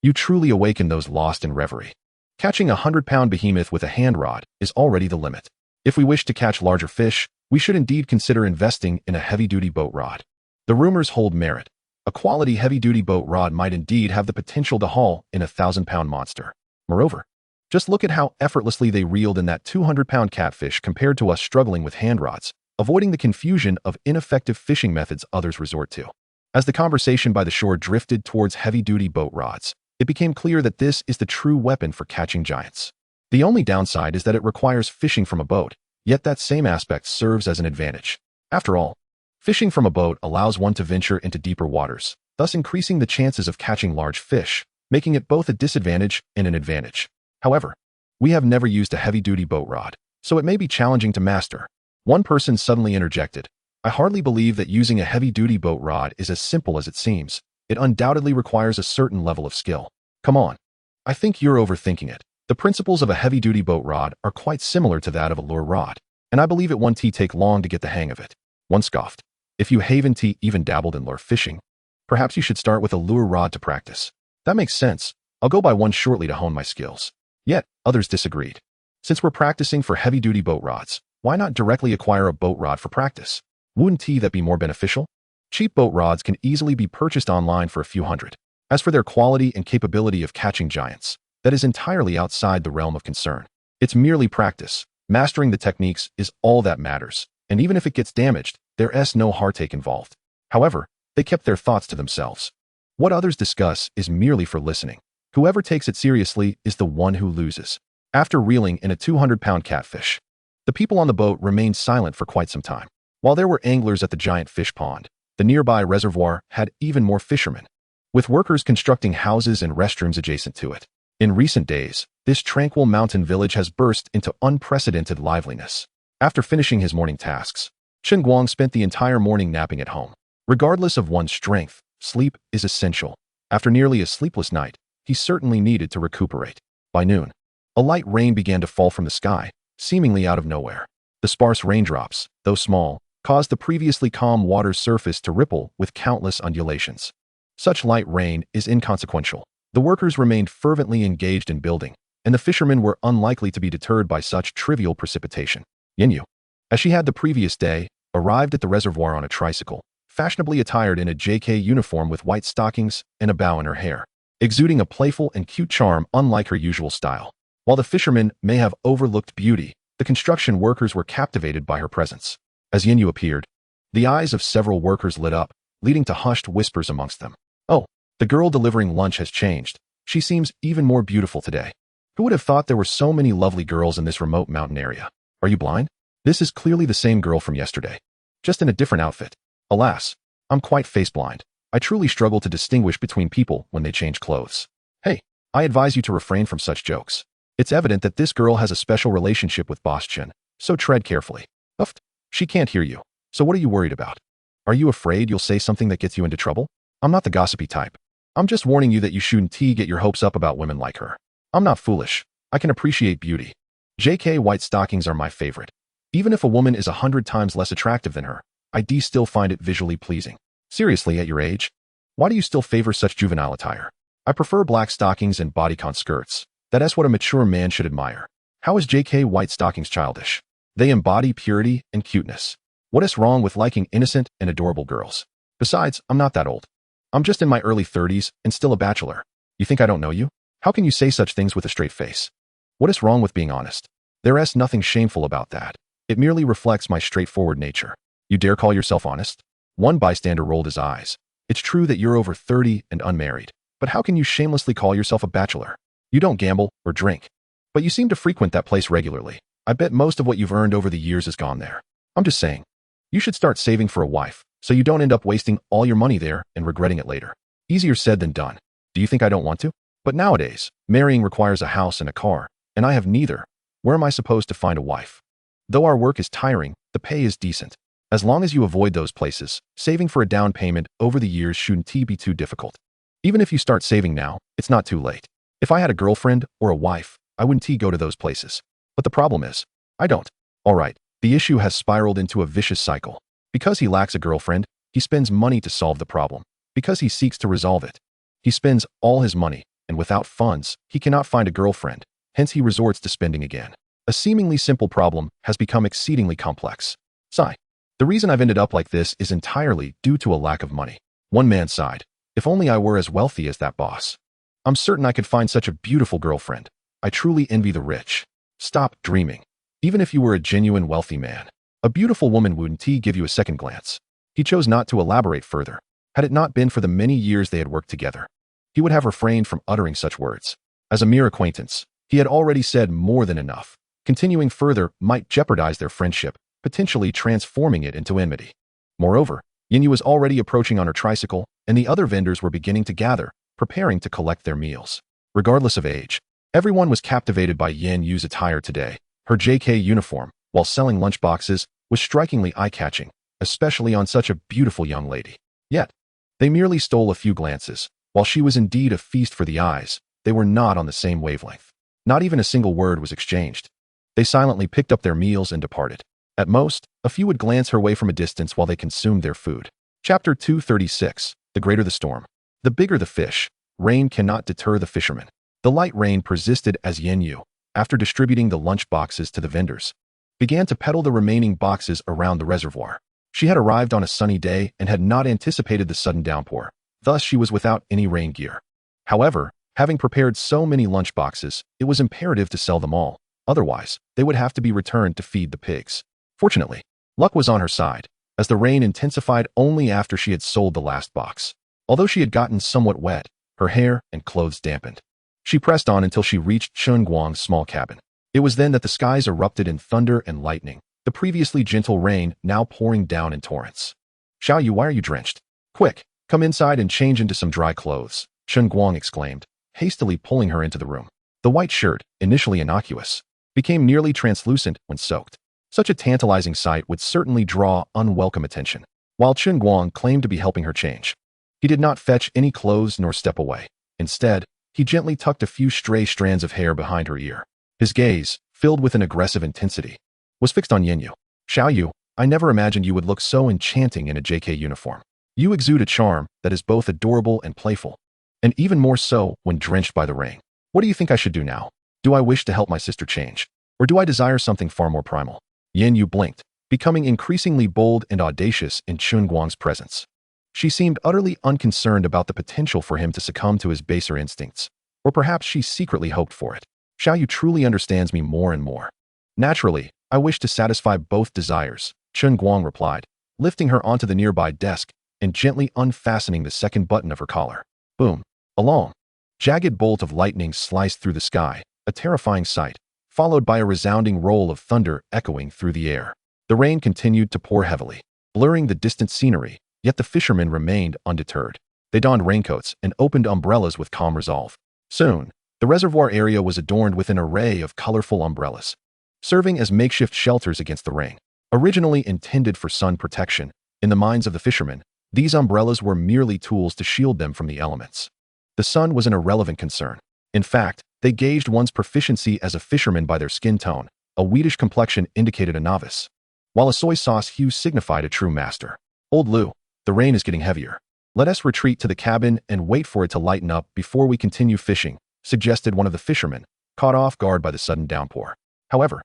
You truly awaken those lost in reverie. Catching a 100-pound behemoth with a hand rod is already the limit. If we wish to catch larger fish, we should indeed consider investing in a heavy-duty boat rod. The rumors hold merit. A quality heavy-duty boat rod might indeed have the potential to haul in a 1,000-pound monster. Moreover, just look at how effortlessly they reeled in that 200-pound catfish compared to us struggling with hand rods, avoiding the confusion of ineffective fishing methods others resort to. As the conversation by the shore drifted towards heavy-duty boat rods, it became clear that this is the true weapon for catching giants. The only downside is that it requires fishing from a boat, yet that same aspect serves as an advantage. After all, fishing from a boat allows one to venture into deeper waters, thus increasing the chances of catching large fish, making it both a disadvantage and an advantage. However, we have never used a heavy-duty boat rod, so it may be challenging to master. One person suddenly interjected, I hardly believe that using a heavy-duty boat rod is as simple as it seems. It undoubtedly requires a certain level of skill. Come on. I think you're overthinking it. The principles of a heavy-duty boat rod are quite similar to that of a lure rod, and I believe it won't take long to get the hang of it. One scoffed. If you haven't even dabbled in lure fishing, perhaps you should start with a lure rod to practice. That makes sense. I'll go buy one shortly to hone my skills. Yet, others disagreed. Since we're practicing for heavy-duty boat rods, why not directly acquire a boat rod for practice? Wouldn't that be more beneficial? Cheap boat rods can easily be purchased online for a few hundred. As for their quality and capability of catching giants, that is entirely outside the realm of concern. It's merely practice. Mastering the techniques is all that matters, and even if it gets damaged, there's no heartache involved. However, they kept their thoughts to themselves. What others discuss is merely for listening. Whoever takes it seriously is the one who loses. After reeling in a 200-pound catfish, the people on the boat remained silent for quite some time. While there were anglers at the giant fish pond, the nearby reservoir had even more fishermen, with workers constructing houses and restrooms adjacent to it. In recent days, this tranquil mountain village has burst into unprecedented liveliness. After finishing his morning tasks, Chen Guang spent the entire morning napping at home. Regardless of one's strength, sleep is essential. After nearly a sleepless night, he certainly needed to recuperate. By noon, a light rain began to fall from the sky, seemingly out of nowhere. The sparse raindrops, though small, caused the previously calm water's surface to ripple with countless undulations. Such light rain is inconsequential. The workers remained fervently engaged in building, and the fishermen were unlikely to be deterred by such trivial precipitation. Yinyu, as she had the previous day, arrived at the reservoir on a tricycle, fashionably attired in a JK uniform with white stockings and a bow in her hair, exuding a playful and cute charm unlike her usual style. While the fishermen may have overlooked beauty, the construction workers were captivated by her presence. As Yinyu appeared, the eyes of several workers lit up, leading to hushed whispers amongst them. Oh, the girl delivering lunch has changed. She seems even more beautiful today. Who would have thought there were so many lovely girls in this remote mountain area? Are you blind? This is clearly the same girl from yesterday, just in a different outfit. Alas, I'm quite face-blind. I truly struggle to distinguish between people when they change clothes. Hey, I advise you to refrain from such jokes. It's evident that this girl has a special relationship with Boss Chen, so tread carefully. Uff, she can't hear you, so what are you worried about? Are you afraid you'll say something that gets you into trouble? I'm not the gossipy type. I'm just warning you that you shouldn't get your hopes up about women like her. I'm not foolish. I can appreciate beauty. JK white stockings are my favorite. Even if a woman is 100 times less attractive than her, I still find it visually pleasing. Seriously, at your age? Why do you still favor such juvenile attire? I prefer black stockings and bodycon skirts. That's what a mature man should admire. How is JK white stockings childish? They embody purity and cuteness. What is wrong with liking innocent and adorable girls? Besides, I'm not that old. I'm just in my early 30s and still a bachelor. You think I don't know you? How can you say such things with a straight face? What is wrong with being honest? There's nothing shameful about that. It merely reflects my straightforward nature. You dare call yourself honest? One bystander rolled his eyes. It's true that you're over 30 and unmarried, but how can you shamelessly call yourself a bachelor? You don't gamble or drink, but you seem to frequent that place regularly. I bet most of what you've earned over the years has gone there. I'm just saying. You should start saving for a wife, so you don't end up wasting all your money there and regretting it later. Easier said than done. Do you think I don't want to? But nowadays, marrying requires a house and a car, and I have neither. Where am I supposed to find a wife? Though our work is tiring, the pay is decent. As long as you avoid those places, saving for a down payment over the years shouldn't be too difficult. Even if you start saving now, it's not too late. If I had a girlfriend or a wife, I wouldn't go to those places. But the problem is, I don't. All right, the issue has spiraled into a vicious cycle. Because he lacks a girlfriend, he spends money to solve the problem. Because he seeks to resolve it, he spends all his money, and without funds, he cannot find a girlfriend. Hence he resorts to spending again. A seemingly simple problem has become exceedingly complex. Sigh. The reason I've ended up like this is entirely due to a lack of money. One man sighed. If only I were as wealthy as that boss. I'm certain I could find such a beautiful girlfriend. I truly envy the rich. Stop dreaming. Even if you were a genuine wealthy man, a beautiful woman wouldn't give you a second glance. He chose not to elaborate further. Had it not been for the many years they had worked together, he would have refrained from uttering such words. As a mere acquaintance, he had already said more than enough. Continuing further might jeopardize their friendship, potentially transforming it into enmity. Moreover, Yinyu was already approaching on her tricycle, and the other vendors were beginning to gather, preparing to collect their meals. Regardless of age, everyone was captivated by Yinyu's attire today. Her JK uniform, while selling lunchboxes, was strikingly eye-catching. especially on such a beautiful young lady. Yet, they merely stole a few glances. While she was indeed a feast for the eyes, they were not on the same wavelength. Not even a single word was exchanged. They silently picked up their meals and departed. At most, a few would glance her way from a distance while they consumed their food. Chapter 236. The greater the storm, the bigger the fish. Rain cannot deter the fisherman. The light rain persisted as Yen Yu, after distributing the lunch boxes to the vendors, began to peddle the remaining boxes around the reservoir. She had arrived on a sunny day and had not anticipated the sudden downpour. Thus, she was without any rain gear. However, having prepared so many lunch boxes, it was imperative to sell them all. Otherwise, they would have to be returned to feed the pigs. Fortunately, luck was on her side, as the rain intensified only after she had sold the last box. Although she had gotten somewhat wet, her hair and clothes dampened. She pressed on until she reached Chen Guang's small cabin. It was then that the skies erupted in thunder and lightning, the previously gentle rain now pouring down in torrents. "Xiaoyu, why are you drenched? Quick, come inside and change into some dry clothes," Chen Guang exclaimed, hastily pulling her into the room. The white shirt, initially innocuous, became nearly translucent when soaked. Such a tantalizing sight would certainly draw unwelcome attention. While Chen Guang claimed to be helping her change, he did not fetch any clothes nor step away. Instead, he gently tucked a few stray strands of hair behind her ear. His gaze, filled with an aggressive intensity, was fixed on Yen Yu. "Xiaoyu, I never imagined you would look so enchanting in a JK uniform. You exude a charm that is both adorable and playful, and even more so when drenched by the rain. What do you think I should do now? Do I wish to help my sister change? Or do I desire something far more primal?" Yen Yu blinked, becoming increasingly bold and audacious in Chen Guang's presence. She seemed utterly unconcerned about the potential for him to succumb to his baser instincts, or perhaps she secretly hoped for it. "Xiaoyu truly understands me more and more. Naturally, I wish to satisfy both desires," Chen Guang replied, lifting her onto the nearby desk and gently unfastening the second button of her collar. Boom! A long, jagged bolt of lightning sliced through the sky, a terrifying sight, followed by a resounding roll of thunder echoing through the air. The rain continued to pour heavily, blurring the distant scenery, yet the fishermen remained undeterred. They donned raincoats and opened umbrellas with calm resolve. Soon, the reservoir area was adorned with an array of colorful umbrellas, serving as makeshift shelters against the rain. Originally intended for sun protection, in the minds of the fishermen, these umbrellas were merely tools to shield them from the elements. The sun was an irrelevant concern. In fact, they gauged one's proficiency as a fisherman by their skin tone. A wheatish complexion indicated a novice, while a soy sauce hue signified a true master. "Old Lu, the rain is getting heavier. Let us retreat to the cabin and wait for it to lighten up before we continue fishing," suggested one of the fishermen, caught off guard by the sudden downpour. However,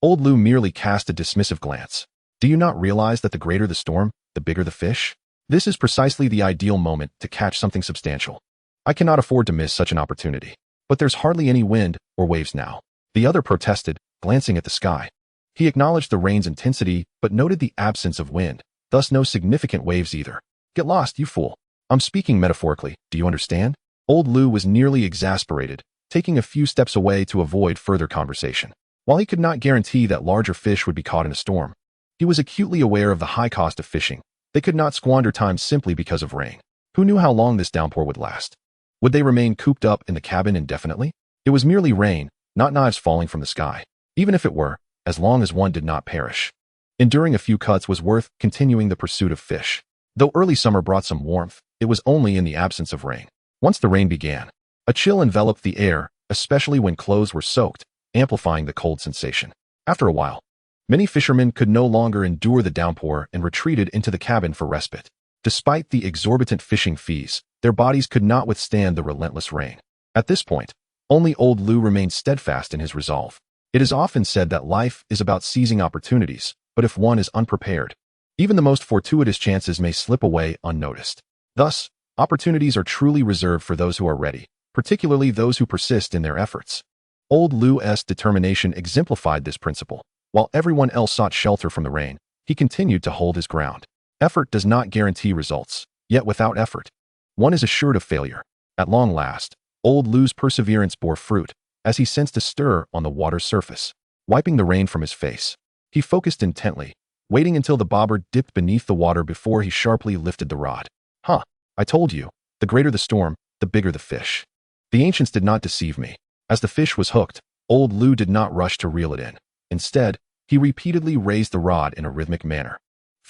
Old Lu merely cast a dismissive glance. "Do you not realize that the greater the storm, the bigger the fish? This is precisely the ideal moment to catch something substantial. I cannot afford to miss such an opportunity. But there's hardly any wind or waves now," the other protested, glancing at the sky. He acknowledged the rain's intensity, but noted the absence of wind, thus no significant waves either. "Get lost, you fool. I'm speaking metaphorically, do you understand?" Old Lu was nearly exasperated, taking a few steps away to avoid further conversation. While he could not guarantee that larger fish would be caught in a storm, he was acutely aware of the high cost of fishing. They could not squander time simply because of rain. Who knew how long this downpour would last? Would they remain cooped up in the cabin indefinitely? It was merely rain, not knives falling from the sky. Even if it were, as long as one did not perish, enduring a few cuts was worth continuing the pursuit of fish. Though early summer brought some warmth, it was only in the absence of rain. Once the rain began, a chill enveloped the air, especially when clothes were soaked, amplifying the cold sensation. After a while, many fishermen could no longer endure the downpour and retreated into the cabin for respite. Despite the exorbitant fishing fees, their bodies could not withstand the relentless rain. At this point, only Old Lu remained steadfast in his resolve. It is often said that life is about seizing opportunities, but if one is unprepared, even the most fortuitous chances may slip away unnoticed. Thus, opportunities are truly reserved for those who are ready, particularly those who persist in their efforts. Old Lu's determination exemplified this principle. While everyone else sought shelter from the rain, he continued to hold his ground. Effort does not guarantee results, yet without effort, one is assured of failure. At long last, Old Lu's perseverance bore fruit, as he sensed a stir on the water's surface. Wiping the rain from his face, he focused intently, waiting until the bobber dipped beneath the water before he sharply lifted the rod. "Huh, I told you, the greater the storm, the bigger the fish." The ancients did not deceive me. As the fish was hooked, Old Lu did not rush to reel it in. Instead, he repeatedly raised the rod in a rhythmic manner,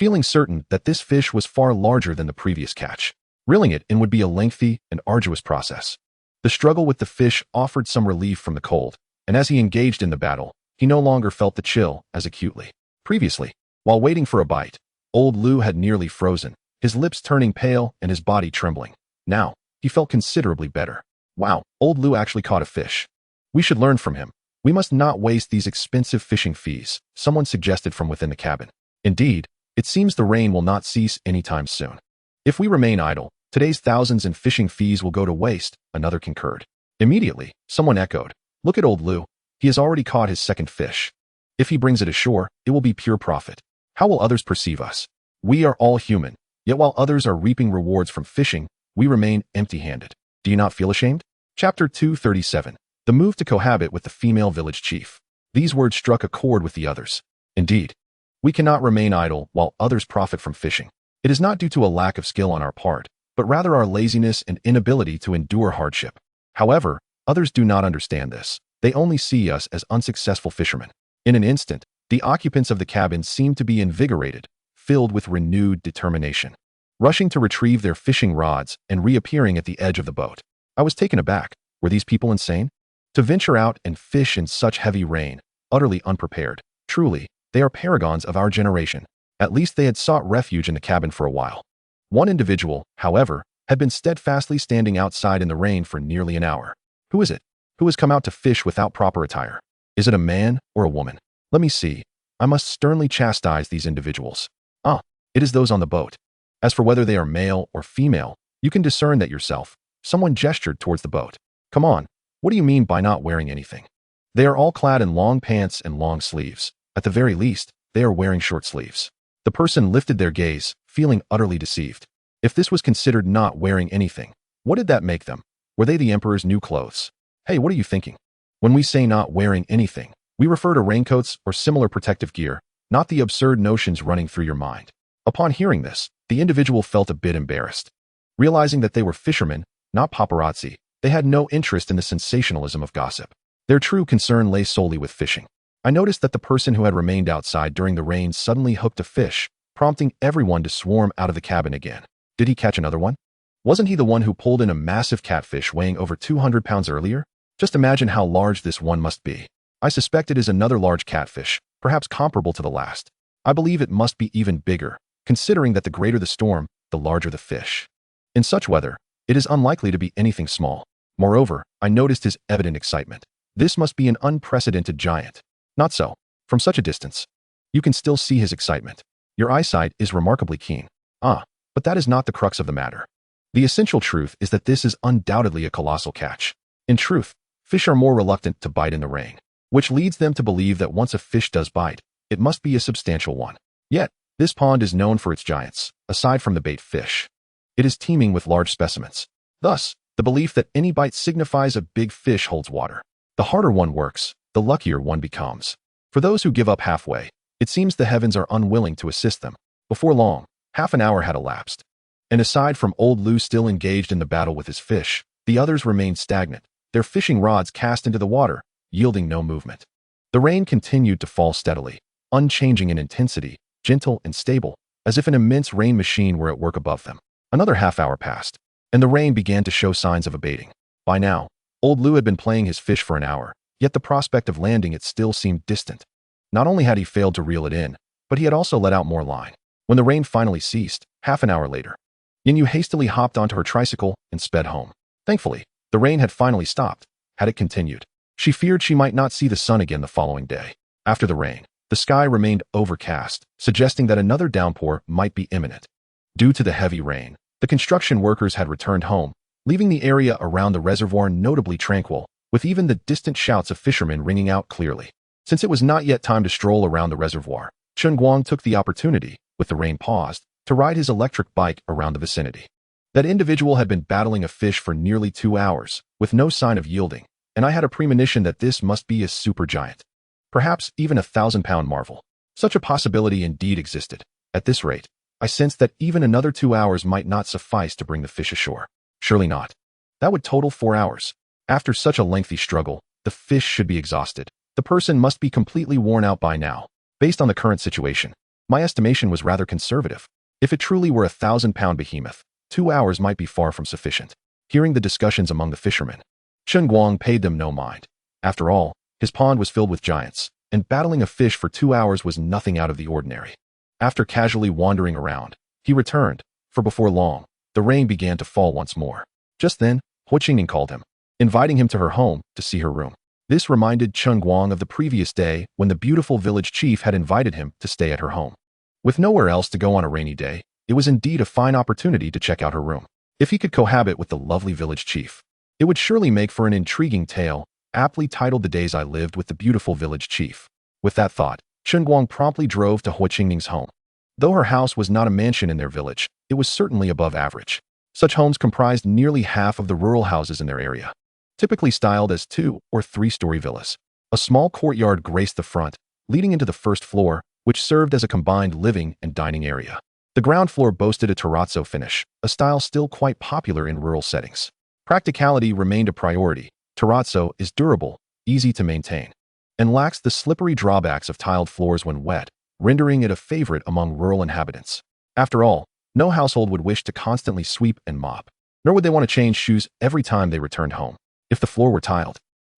feeling certain that this fish was far larger than the previous catch. Reeling it in would be a lengthy and arduous process. The struggle with the fish offered some relief from the cold, and as he engaged in the battle, he no longer felt the chill as acutely. Previously, while waiting for a bite, old Lu had nearly frozen, his lips turning pale and his body trembling. Now, he felt considerably better. Wow, old Lu actually caught a fish. We should learn from him. We must not waste these expensive fishing fees, someone suggested from within the cabin. Indeed, it seems the rain will not cease anytime soon. If we remain idle, today's thousands in fishing fees will go to waste, another concurred. Immediately, someone echoed, look at old Lu. He has already caught his second fish. If he brings it ashore, it will be pure profit. How will others perceive us? We are all human, yet while others are reaping rewards from fishing, we remain empty-handed. Do you not feel ashamed? Chapter 237. The move to cohabit with the female village chief. These words struck a chord with the others. Indeed, we cannot remain idle while others profit from fishing. It is not due to a lack of skill on our part, but rather our laziness and inability to endure hardship. However, others do not understand this. They only see us as unsuccessful fishermen. In an instant, the occupants of the cabin seemed to be invigorated, filled with renewed determination, rushing to retrieve their fishing rods and reappearing at the edge of the boat. I was taken aback. Were these people insane? To venture out and fish in such heavy rain, utterly unprepared. Truly, they are paragons of our generation. At least they had sought refuge in the cabin for a while. One individual, however, had been steadfastly standing outside in the rain for nearly an hour. Who is it? Who has come out to fish without proper attire? Is it a man or a woman? Let me see. I must sternly chastise these individuals. Ah, it is those on the boat. As for whether they are male or female, you can discern that yourself. Someone gestured towards the boat. Come on, what do you mean by not wearing anything? They are all clad in long pants and long sleeves. At the very least, they are wearing short sleeves. The person lifted their gaze, feeling utterly deceived. If this was considered not wearing anything, what did that make them? Were they the emperor's new clothes? Hey, what are you thinking? When we say not wearing anything, we refer to raincoats or similar protective gear, not the absurd notions running through your mind. Upon hearing this, the individual felt a bit embarrassed. Realizing that they were fishermen, not paparazzi, they had no interest in the sensationalism of gossip. Their true concern lay solely with fishing. I noticed that the person who had remained outside during the rain suddenly hooked a fish, prompting everyone to swarm out of the cabin again. Did he catch another one? Wasn't he the one who pulled in a massive catfish weighing over 200 pounds earlier? Just imagine how large this one must be. I suspect it is another large catfish, perhaps comparable to the last. I believe it must be even bigger, considering that the greater the storm, the larger the fish. In such weather, it is unlikely to be anything small. Moreover, I noticed his evident excitement. This must be an unprecedented giant. Not so. From such a distance, you can still see his excitement. Your eyesight is remarkably keen. Ah, but that is not the crux of the matter. The essential truth is that this is undoubtedly a colossal catch. In truth, fish are more reluctant to bite in the rain, which leads them to believe that once a fish does bite, it must be a substantial one. Yet, this pond is known for its giants, aside from the bait fish. It is teeming with large specimens. Thus, the belief that any bite signifies a big fish holds water. The harder one works, the luckier one becomes. For those who give up halfway, it seems the heavens are unwilling to assist them. Before long, half an hour had elapsed. And aside from old Lu still engaged in the battle with his fish, the others remained stagnant, their fishing rods cast into the water, yielding no movement. The rain continued to fall steadily, unchanging in intensity, gentle and stable, as if an immense rain machine were at work above them. Another half hour passed, and the rain began to show signs of abating. By now, old Lu had been playing his fish for an hour, yet the prospect of landing it still seemed distant. Not only had he failed to reel it in, but he had also let out more line. When the rain finally ceased, half an hour later, Yinyu hastily hopped onto her tricycle and sped home. Thankfully, the rain had finally stopped. Had it continued, she feared she might not see the sun again the following day. After the rain, the sky remained overcast, suggesting that another downpour might be imminent. Due to the heavy rain, the construction workers had returned home, leaving the area around the reservoir notably tranquil, with even the distant shouts of fishermen ringing out clearly. Since it was not yet time to stroll around the reservoir, Chen Guang took the opportunity, with the rain paused, to ride his electric bike around the vicinity. That individual had been battling a fish for nearly 2 hours, with no sign of yielding, and I had a premonition that this must be a supergiant. Perhaps even a 1,000-pound marvel. Such a possibility indeed existed. At this rate, I sensed that even another 2 hours might not suffice to bring the fish ashore. Surely not. That would total 4 hours. After such a lengthy struggle, the fish should be exhausted. The person must be completely worn out by now. Based on the current situation, My estimation was rather conservative. If it truly were a 1,000-pound behemoth, 2 hours might be far from sufficient. Hearing the discussions among the fishermen, Chen Guang paid them no mind. After all, his pond was filled with giants, and battling a fish for 2 hours was nothing out of the ordinary. After casually wandering around, he returned, for before long, the rain began to fall once more. Just then, Hu Qingning called him, inviting him to her home to see her room. This reminded Chen Guang of the previous day when the beautiful village chief had invited him to stay at her home. With nowhere else to go on a rainy day, it was indeed a fine opportunity to check out her room. If he could cohabit with the lovely village chief, it would surely make for an intriguing tale, aptly titled The Days I Lived with the Beautiful Village Chief. With that thought, Chen Guang promptly drove to Hu Qingning's home. Though her house was not a mansion in their village, it was certainly above average. Such homes comprised nearly half of the rural houses in their area, typically styled as 2- or 3-story villas. A small courtyard graced the front, leading into the first floor, which served as a combined living and dining area. The ground floor boasted a terrazzo finish, a style still quite popular in rural settings. Practicality remained a priority. Terrazzo is durable, easy to maintain, and lacks the slippery drawbacks of tiled floors when wet, rendering it a favorite among rural inhabitants. After all, no household would wish to constantly sweep and mop, nor would they want to change shoes every time they returned home. If the floor were tiled,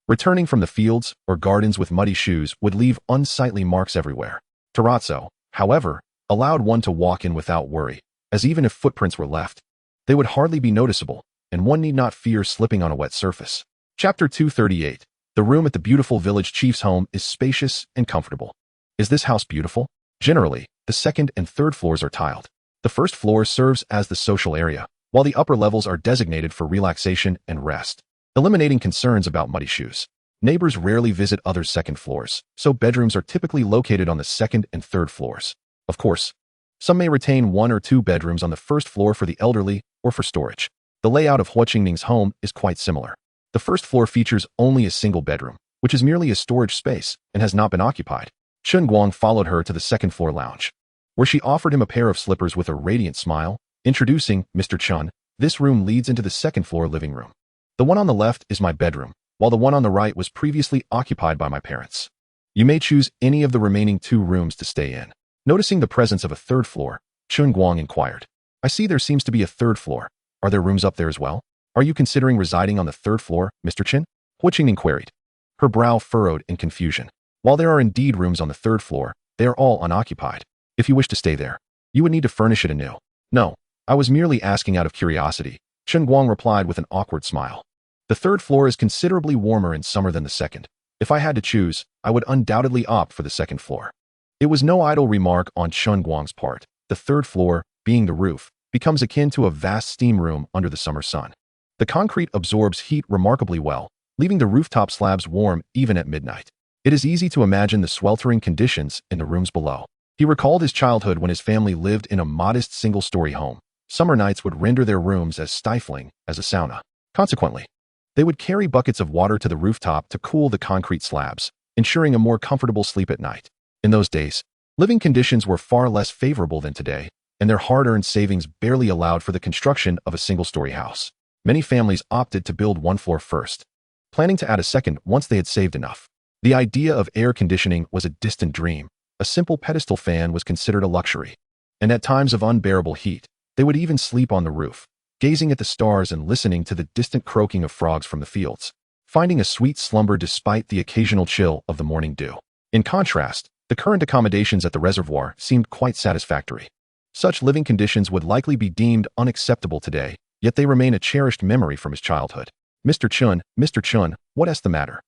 returning from the fields or gardens with muddy shoes would leave unsightly marks everywhere. Terrazzo, however, allowed one to walk in without worry, as even if footprints were left, they would hardly be noticeable, and one need not fear slipping on a wet surface. Chapter 238. The room at the beautiful village chief's home is spacious and comfortable. Is this house beautiful? Generally, the second and third floors are tiled. The first floor serves as the social area, while the upper levels are designated for relaxation and rest, eliminating concerns about muddy shoes. Neighbors rarely visit others' second floors, so bedrooms are typically located on the second and third floors. Of course, some may retain 1 or 2 bedrooms on the first floor for the elderly or for storage. The layout of Hu Qingning's home is quite similar. The first floor features only a single bedroom, which is merely a storage space and has not been occupied. Chen Guang followed her to the second floor lounge, where she offered him a pair of slippers with a radiant smile, introducing Mr. Chen. This room leads into the second floor living room. The one on the left is my bedroom, while the one on the right was previously occupied by my parents. You may choose any of the remaining 2 rooms to stay in. Noticing the presence of a third floor, Chen Guang inquired, I see there seems to be a third floor. Are there rooms up there as well? Are you considering residing on the third floor, Mr. Chen? Hu Qingning queried, her brow furrowed in confusion. While there are indeed rooms on the third floor, they are all unoccupied. If you wish to stay there, you would need to furnish it anew. No, I was merely asking out of curiosity, Chen Guang replied with an awkward smile. The third floor is considerably warmer in summer than the second. If I had to choose, I would undoubtedly opt for the second floor. It was no idle remark on Chen Guang's part. The third floor, being the roof, becomes akin to a vast steam room under the summer sun. The concrete absorbs heat remarkably well, leaving the rooftop slabs warm even at midnight. It is easy to imagine the sweltering conditions in the rooms below. He recalled his childhood when his family lived in a modest single-story home. Summer nights would render their rooms as stifling as a sauna. Consequently, they would carry buckets of water to the rooftop to cool the concrete slabs, ensuring a more comfortable sleep at night. In those days, living conditions were far less favorable than today, and their hard-earned savings barely allowed for the construction of a single-story house. Many families opted to build 1 floor first, planning to add a second once they had saved enough. The idea of air conditioning was a distant dream. A simple pedestal fan was considered a luxury, and at times of unbearable heat, they would even sleep on the roof, gazing at the stars and listening to the distant croaking of frogs from the fields, finding a sweet slumber despite the occasional chill of the morning dew. In contrast, the current accommodations at the reservoir seemed quite satisfactory. Such living conditions would likely be deemed unacceptable today, yet they remain a cherished memory from his childhood. Mr. Chen, what is the matter?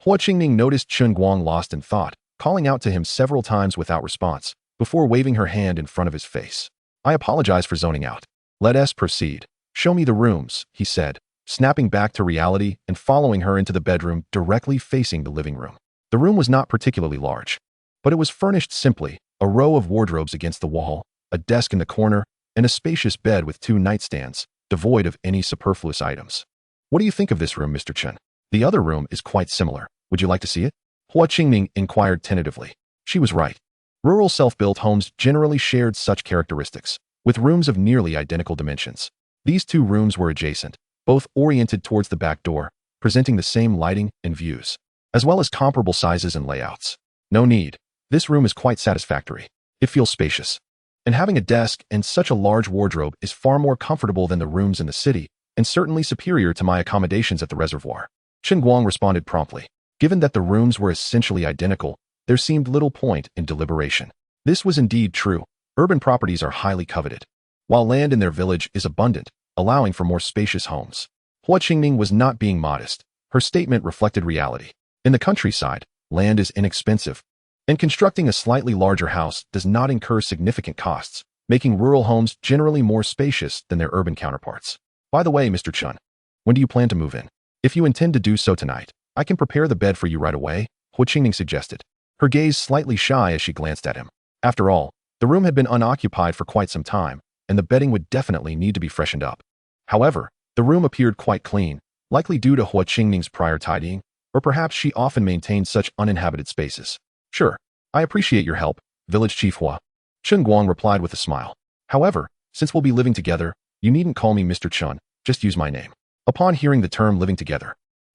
Hu Qingning noticed Chen Guang lost in thought, calling out to him several times without response, before waving her hand in front of his face. I apologize for zoning out. Let us proceed. Show me the rooms, he said, snapping back to reality and following her into the bedroom directly facing the living room. The room was not particularly large, but it was furnished simply, a row of wardrobes against the wall, a desk in the corner, and a spacious bed with 2 nightstands, devoid of any superfluous items. What do you think of this room, Mr. Chen? The other room is quite similar. Would you like to see it? Hu Qingning inquired tentatively. She was right. Rural self-built homes generally shared such characteristics, with rooms of nearly identical dimensions. These 2 rooms were adjacent, both oriented towards the back door, presenting the same lighting and views, as well as comparable sizes and layouts. No need. This room is quite satisfactory. It feels spacious. And having a desk and such a large wardrobe is far more comfortable than the rooms in the city, and certainly superior to my accommodations at the reservoir. Chen Guang responded promptly. Given that the rooms were essentially identical, there seemed little point in deliberation. This was indeed true. Urban properties are highly coveted, while land in their village is abundant, allowing for more spacious homes. Hua Qingming was not being modest. Her statement reflected reality. In the countryside, land is inexpensive, and constructing a slightly larger house does not incur significant costs, making rural homes generally more spacious than their urban counterparts. By the way, Mr. Chen, when do you plan to move in? If you intend to do so tonight, I can prepare the bed for you right away, Hua Qingming suggested, her gaze slightly shy as she glanced at him. After all, the room had been unoccupied for quite some time, and the bedding would definitely need to be freshened up. However, the room appeared quite clean, likely due to Hua Qingming's prior tidying, or perhaps she often maintained such uninhabited spaces. Sure, I appreciate your help, Village Chief Hua. Chen Guang replied with a smile. However, since we'll be living together, you needn't call me Mr. Chen, just use my name. Upon hearing the term living together,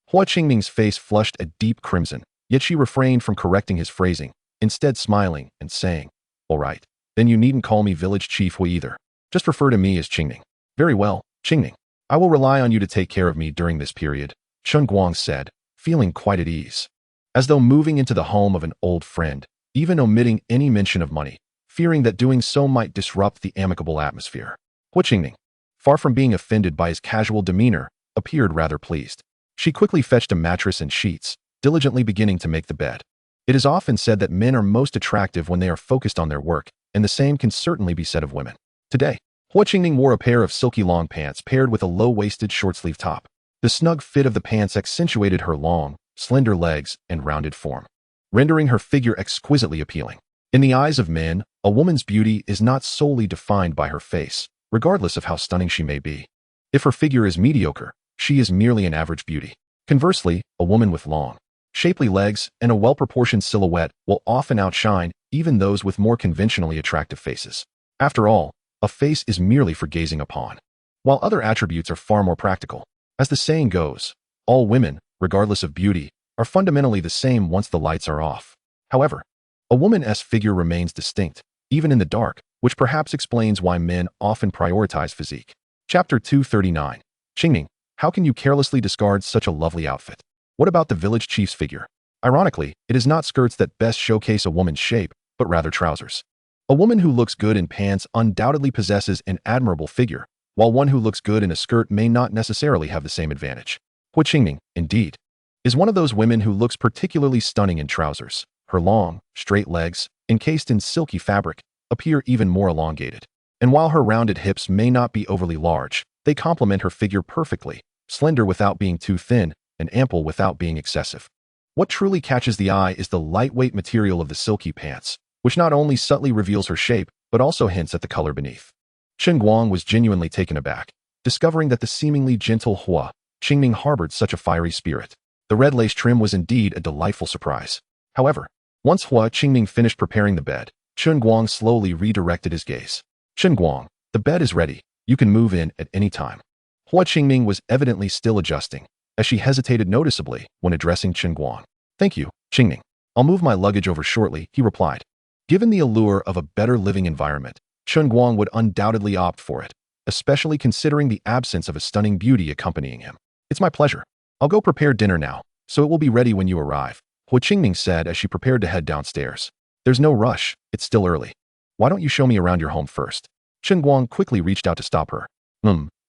Hua Qingming's face flushed a deep crimson, yet she refrained from correcting his phrasing, instead smiling and saying, all right, then you needn't call me Village Chief Hua either. Just refer to me as Qingming. Very well, Qingming. I will rely on you to take care of me during this period, Chen Guang said, feeling quite at ease. As though moving into the home of an old friend, even omitting any mention of money, fearing that doing so might disrupt the amicable atmosphere. Hua Qingming, far from being offended by his casual demeanor, appeared rather pleased. She quickly fetched a mattress and sheets, diligently beginning to make the bed. It is often said that men are most attractive when they are focused on their work, and the same can certainly be said of women. Today, Hua Qingming wore a pair of silky long pants paired with a low-waisted short-sleeve top. The snug fit of the pants accentuated her long, slender legs and rounded form, rendering her figure exquisitely appealing. In the eyes of men, a woman's beauty is not solely defined by her face, regardless of how stunning she may be. If her figure is mediocre, she is merely an average beauty. Conversely, a woman with long, shapely legs and a well-proportioned silhouette will often outshine even those with more conventionally attractive faces. After all, a face is merely for gazing upon, while other attributes are far more practical. As the saying goes, all women, regardless of beauty, are fundamentally the same once the lights are off. However, a woman's figure remains distinct, even in the dark, which perhaps explains why men often prioritize physique. Chapter 239. Qingming, how can you carelessly discard such a lovely outfit? What about the village chief's figure? Ironically, it is not skirts that best showcase a woman's shape, but rather trousers. A woman who looks good in pants undoubtedly possesses an admirable figure, while one who looks good in a skirt may not necessarily have the same advantage. Hua Qingming, indeed, is one of those women who looks particularly stunning in trousers. Her long, straight legs, encased in silky fabric, appear even more elongated. And while her rounded hips may not be overly large, they complement her figure perfectly, slender without being too thin, and ample without being excessive. What truly catches the eye is the lightweight material of the silky pants, which not only subtly reveals her shape, but also hints at the color beneath. Chen Guang was genuinely taken aback, discovering that the seemingly gentle Hua Qingming harbored such a fiery spirit. The red lace trim was indeed a delightful surprise. However, once Hua Qingming finished preparing the bed, Chen Guang slowly redirected his gaze. Chen Guang, the bed is ready. You can move in at any time. Hua Qingming was evidently still adjusting, as she hesitated noticeably when addressing Chen Guang. Thank you, Qingming. I'll move my luggage over shortly, he replied. Given the allure of a better living environment, Chen Guang would undoubtedly opt for it, especially considering the absence of a stunning beauty accompanying him. It's my pleasure. I'll go prepare dinner now, so it will be ready when you arrive, Hua Qingming said as she prepared to head downstairs. There's no rush, it's still early. Why don't you show me around your home first? Chen Guang quickly reached out to stop her.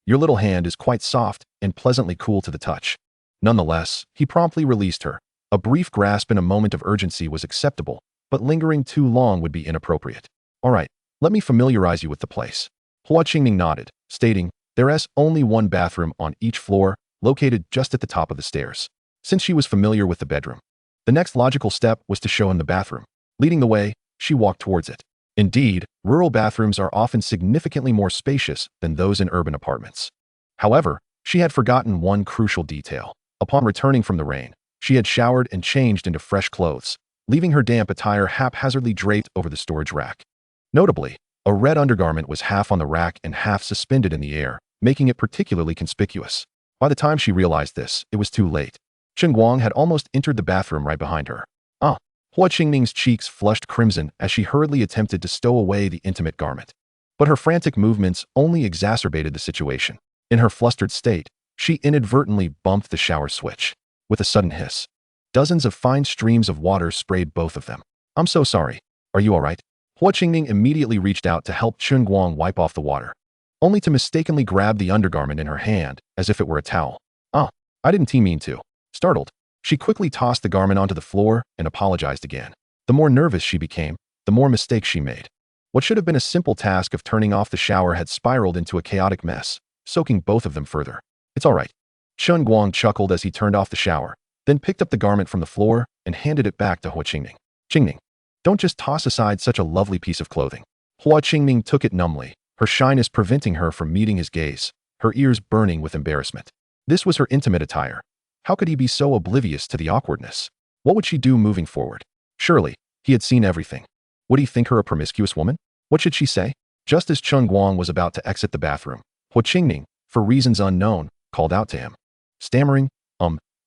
Your little hand is quite soft and pleasantly cool to the touch. Nonetheless, he promptly released her. A brief grasp in a moment of urgency was acceptable, but lingering too long would be inappropriate. All right, let me familiarize you with the place. Hua Qingming nodded, stating, there's only one bathroom on each floor, located just at the top of the stairs. Since she was familiar with the bedroom, the next logical step was to show him the bathroom. Leading the way, she walked towards it. Indeed, rural bathrooms are often significantly more spacious than those in urban apartments. However, she had forgotten one crucial detail. Upon returning from the rain, she had showered and changed into fresh clothes, leaving her damp attire haphazardly draped over the storage rack. Notably, a red undergarment was half on the rack and half suspended in the air, making it particularly conspicuous. By the time she realized this, it was too late. Chen Guang had almost entered the bathroom right behind her. Hua Qingning's cheeks flushed crimson as she hurriedly attempted to stow away the intimate garment. But her frantic movements only exacerbated the situation. In her flustered state, she inadvertently bumped the shower switch. With a sudden hiss, dozens of fine streams of water sprayed both of them. "I'm so sorry. Are you all right?" Hua Qingning immediately reached out to help Chen Guang wipe off the water, only to mistakenly grab the undergarment in her hand as if it were a towel. "Oh, I didn't mean to." Startled, she quickly tossed the garment onto the floor and apologized again. The more nervous she became, the more mistakes she made. What should have been a simple task of turning off the shower had spiraled into a chaotic mess, soaking both of them further. "It's all right." Chen Guang chuckled as he turned off the shower, then picked up the garment from the floor and handed it back to Hua Qingning. "Qingning, don't just toss aside such a lovely piece of clothing." Hua Qingning took it numbly, her shyness preventing her from meeting his gaze, her ears burning with embarrassment. This was her intimate attire. How could he be so oblivious to the awkwardness? What would she do moving forward? Surely, he had seen everything. Would he think her a promiscuous woman? What should she say? Just as Chen Guang was about to exit the bathroom, Hua Qingning, for reasons unknown, called out to him. Stammering,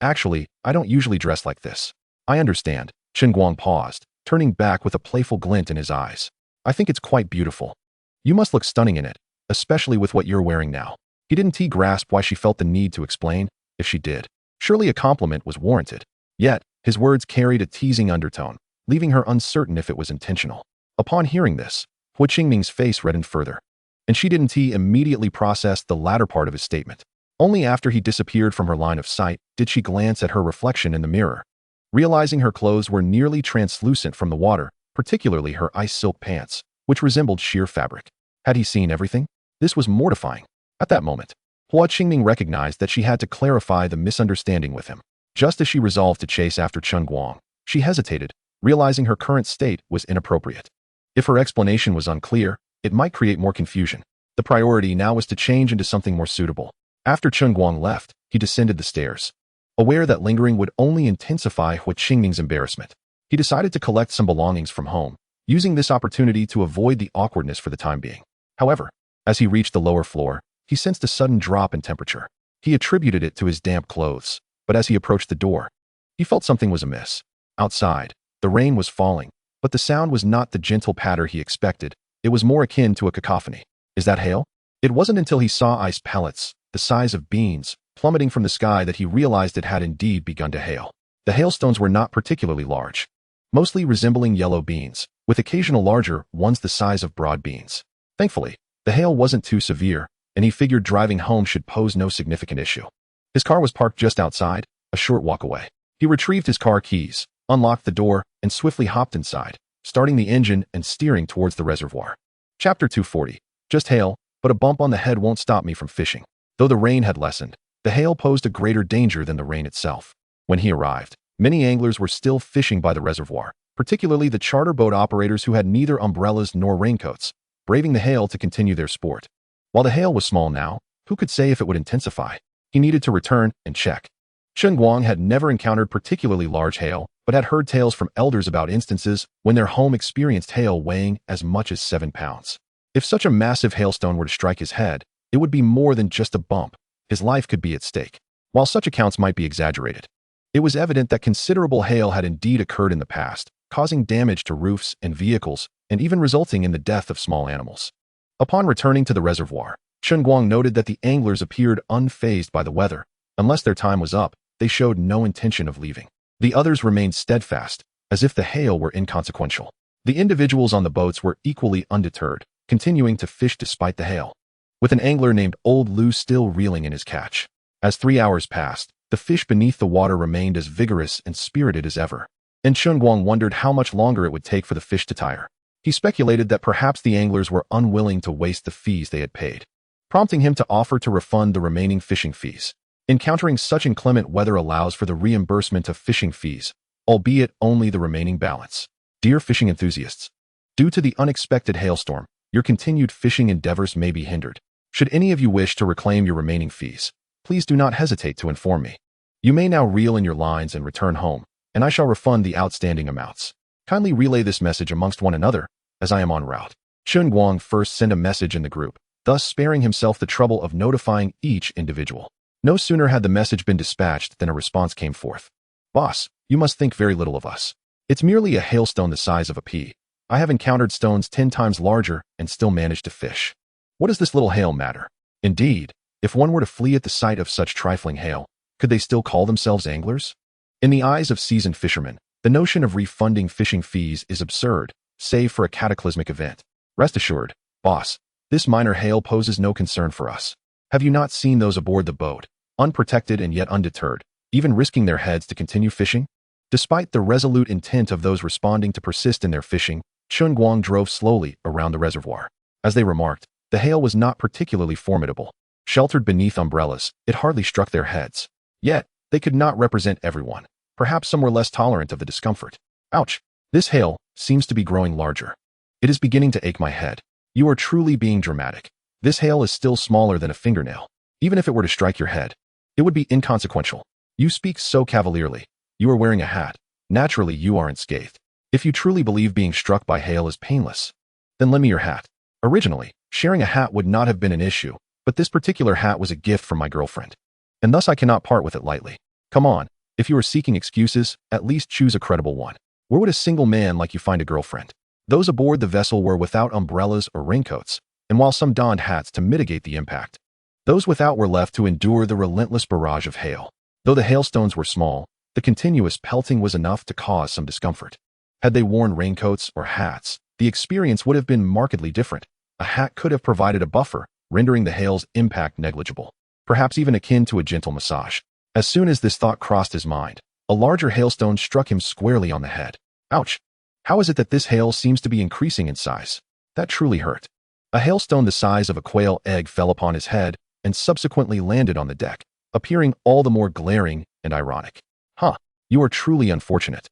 actually, I don't usually dress like this." "I understand." Chen Guang paused, turning back with a playful glint in his eyes. "I think it's quite beautiful. You must look stunning in it, especially with what you're wearing now." He didn't grasp why she felt the need to explain. If she did, surely a compliment was warranted. Yet, his words carried a teasing undertone, leaving her uncertain if it was intentional. Upon hearing this, Hua Qingning's face reddened further, and she didn't immediately process the latter part of his statement. Only after he disappeared from her line of sight did she glance at her reflection in the mirror. Realizing her clothes were nearly translucent from the water, particularly her ice silk pants, which resembled sheer fabric. Had he seen everything? This was mortifying. At that moment, Hua Qingning recognized that she had to clarify the misunderstanding with him. Just as she resolved to chase after Chen Guang, she hesitated, realizing her current state was inappropriate. If her explanation was unclear, it might create more confusion. The priority now was to change into something more suitable. After Chen Guang left, he descended the stairs. Aware that lingering would only intensify Hua Qingning's embarrassment, he decided to collect some belongings from home, using this opportunity to avoid the awkwardness for the time being. However, as he reached the lower floor, he sensed a sudden drop in temperature. He attributed it to his damp clothes, but as he approached the door, he felt something was amiss. Outside, the rain was falling, but the sound was not the gentle patter he expected. It was more akin to a cacophony. Is that hail? It wasn't until he saw ice pellets, the size of beans, plummeting from the sky that he realized it had indeed begun to hail. The hailstones were not particularly large, mostly resembling yellow beans, with occasional larger ones the size of broad beans. Thankfully, the hail wasn't too severe, and he figured driving home should pose no significant issue. His car was parked just outside, a short walk away. He retrieved his car keys, unlocked the door, and swiftly hopped inside, starting the engine and steering towards the reservoir. Chapter 240. Just hail, but a bump on the head won't stop me from fishing. Though the rain had lessened, the hail posed a greater danger than the rain itself. When he arrived, many anglers were still fishing by the reservoir, particularly the charter boat operators who had neither umbrellas nor raincoats, braving the hail to continue their sport. While the hail was small now, who could say if it would intensify? He needed to return and check. Chen Guang had never encountered particularly large hail, but had heard tales from elders about instances when their home experienced hail weighing as much as 7 pounds. If such a massive hailstone were to strike his head, it would be more than just a bump. His life could be at stake. While such accounts might be exaggerated, it was evident that considerable hail had indeed occurred in the past, causing damage to roofs and vehicles, and even resulting in the death of small animals. Upon returning to the reservoir, Chen Guang noted that the anglers appeared unfazed by the weather. Unless their time was up, they showed no intention of leaving. The others remained steadfast, as if the hail were inconsequential. The individuals on the boats were equally undeterred, continuing to fish despite the hail, with an angler named Old Lu still reeling in his catch. As 3 hours passed, the fish beneath the water remained as vigorous and spirited as ever, and Chen Guang wondered how much longer it would take for the fish to tire. He speculated that perhaps the anglers were unwilling to waste the fees they had paid, prompting him to offer to refund the remaining fishing fees. Encountering such inclement weather allows for the reimbursement of fishing fees, albeit only the remaining balance. Dear fishing enthusiasts, due to the unexpected hailstorm, your continued fishing endeavors may be hindered. Should any of you wish to reclaim your remaining fees, please do not hesitate to inform me. You may now reel in your lines and return home, and I shall refund the outstanding amounts. Kindly relay this message amongst one another, as I am en route. Chen Guang first sent a message in the group, thus sparing himself the trouble of notifying each individual. No sooner had the message been dispatched than a response came forth. Boss, you must think very little of us. It's merely a hailstone the size of a pea. I have encountered stones 10 times larger and still managed to fish. What does this little hail matter? Indeed, if one were to flee at the sight of such trifling hail, could they still call themselves anglers? In the eyes of seasoned fishermen, the notion of refunding fishing fees is absurd, save for a cataclysmic event. Rest assured, boss, this minor hail poses no concern for us. Have you not seen those aboard the boat, unprotected and yet undeterred, even risking their heads to continue fishing? Despite the resolute intent of those responding to persist in their fishing, Chen Guang drove slowly around the reservoir. As they remarked, the hail was not particularly formidable. Sheltered beneath umbrellas, it hardly struck their heads. Yet, they could not represent everyone. Perhaps some were less tolerant of the discomfort. Ouch! This hail seems to be growing larger. It is beginning to ache my head. You are truly being dramatic. This hail is still smaller than a fingernail. Even if it were to strike your head, it would be inconsequential. You speak so cavalierly. You are wearing a hat. Naturally, you aren't scathed. If you truly believe being struck by hail is painless, then lend me your hat. Originally, sharing a hat would not have been an issue, but this particular hat was a gift from my girlfriend, and thus I cannot part with it lightly. Come on, if you are seeking excuses, at least choose a credible one. Where would a single man like you find a girlfriend? Those aboard the vessel were without umbrellas or raincoats, and while some donned hats to mitigate the impact, those without were left to endure the relentless barrage of hail. Though the hailstones were small, the continuous pelting was enough to cause some discomfort. Had they worn raincoats or hats, the experience would have been markedly different. A hat could have provided a buffer, rendering the hail's impact negligible, perhaps even akin to a gentle massage. As soon as this thought crossed his mind, a larger hailstone struck him squarely on the head. Ouch! How is it that this hail seems to be increasing in size? That truly hurt. A hailstone the size of a quail egg fell upon his head and subsequently landed on the deck, appearing all the more glaring and ironic. Huh, you are truly unfortunate.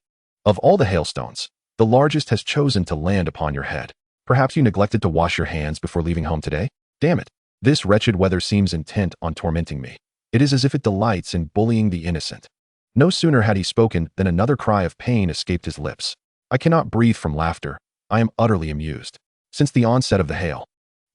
Of all the hailstones, the largest has chosen to land upon your head. Perhaps you neglected to wash your hands before leaving home today? Damn it, this wretched weather seems intent on tormenting me. It is as if it delights in bullying the innocent. No sooner had he spoken than another cry of pain escaped his lips. I cannot breathe from laughter. I am utterly amused. Since the onset of the hail,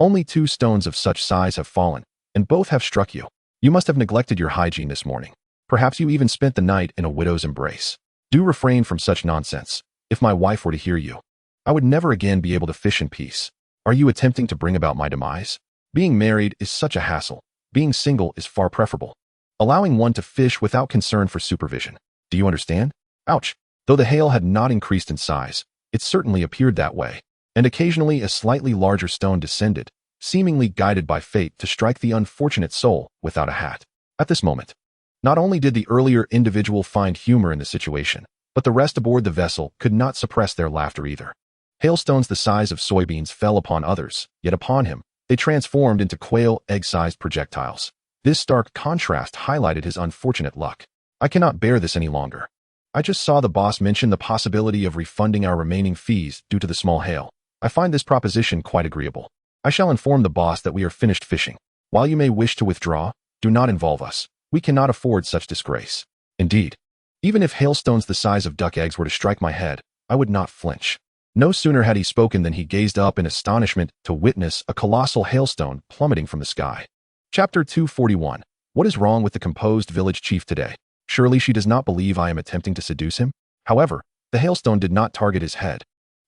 only 2 stones of such size have fallen, and both have struck you. You must have neglected your hygiene this morning. Perhaps you even spent the night in a widow's embrace. Do refrain from such nonsense. If my wife were to hear you, I would never again be able to fish in peace. Are you attempting to bring about my demise? Being married is such a hassle. Being single is far preferable. Allowing one to fish without concern for supervision. Do you understand? Ouch! Though the hail had not increased in size, it certainly appeared that way, and occasionally a slightly larger stone descended, seemingly guided by fate to strike the unfortunate soul without a hat. At this moment, not only did the earlier individual find humor in the situation, but the rest aboard the vessel could not suppress their laughter either. Hailstones the size of soybeans fell upon others, yet upon him, they transformed into quail egg-sized projectiles. This stark contrast highlighted his unfortunate luck. I cannot bear this any longer. I just saw the boss mention the possibility of refunding our remaining fees due to the small hail. I find this proposition quite agreeable. I shall inform the boss that we are finished fishing. While you may wish to withdraw, do not involve us. We cannot afford such disgrace. Indeed, even if hailstones the size of duck eggs were to strike my head, I would not flinch. No sooner had he spoken than he gazed up in astonishment to witness a colossal hailstone plummeting from the sky. Chapter 241. What is wrong with the composed village chief today? Surely she does not believe I am attempting to seduce him? However, the hailstone did not target his head.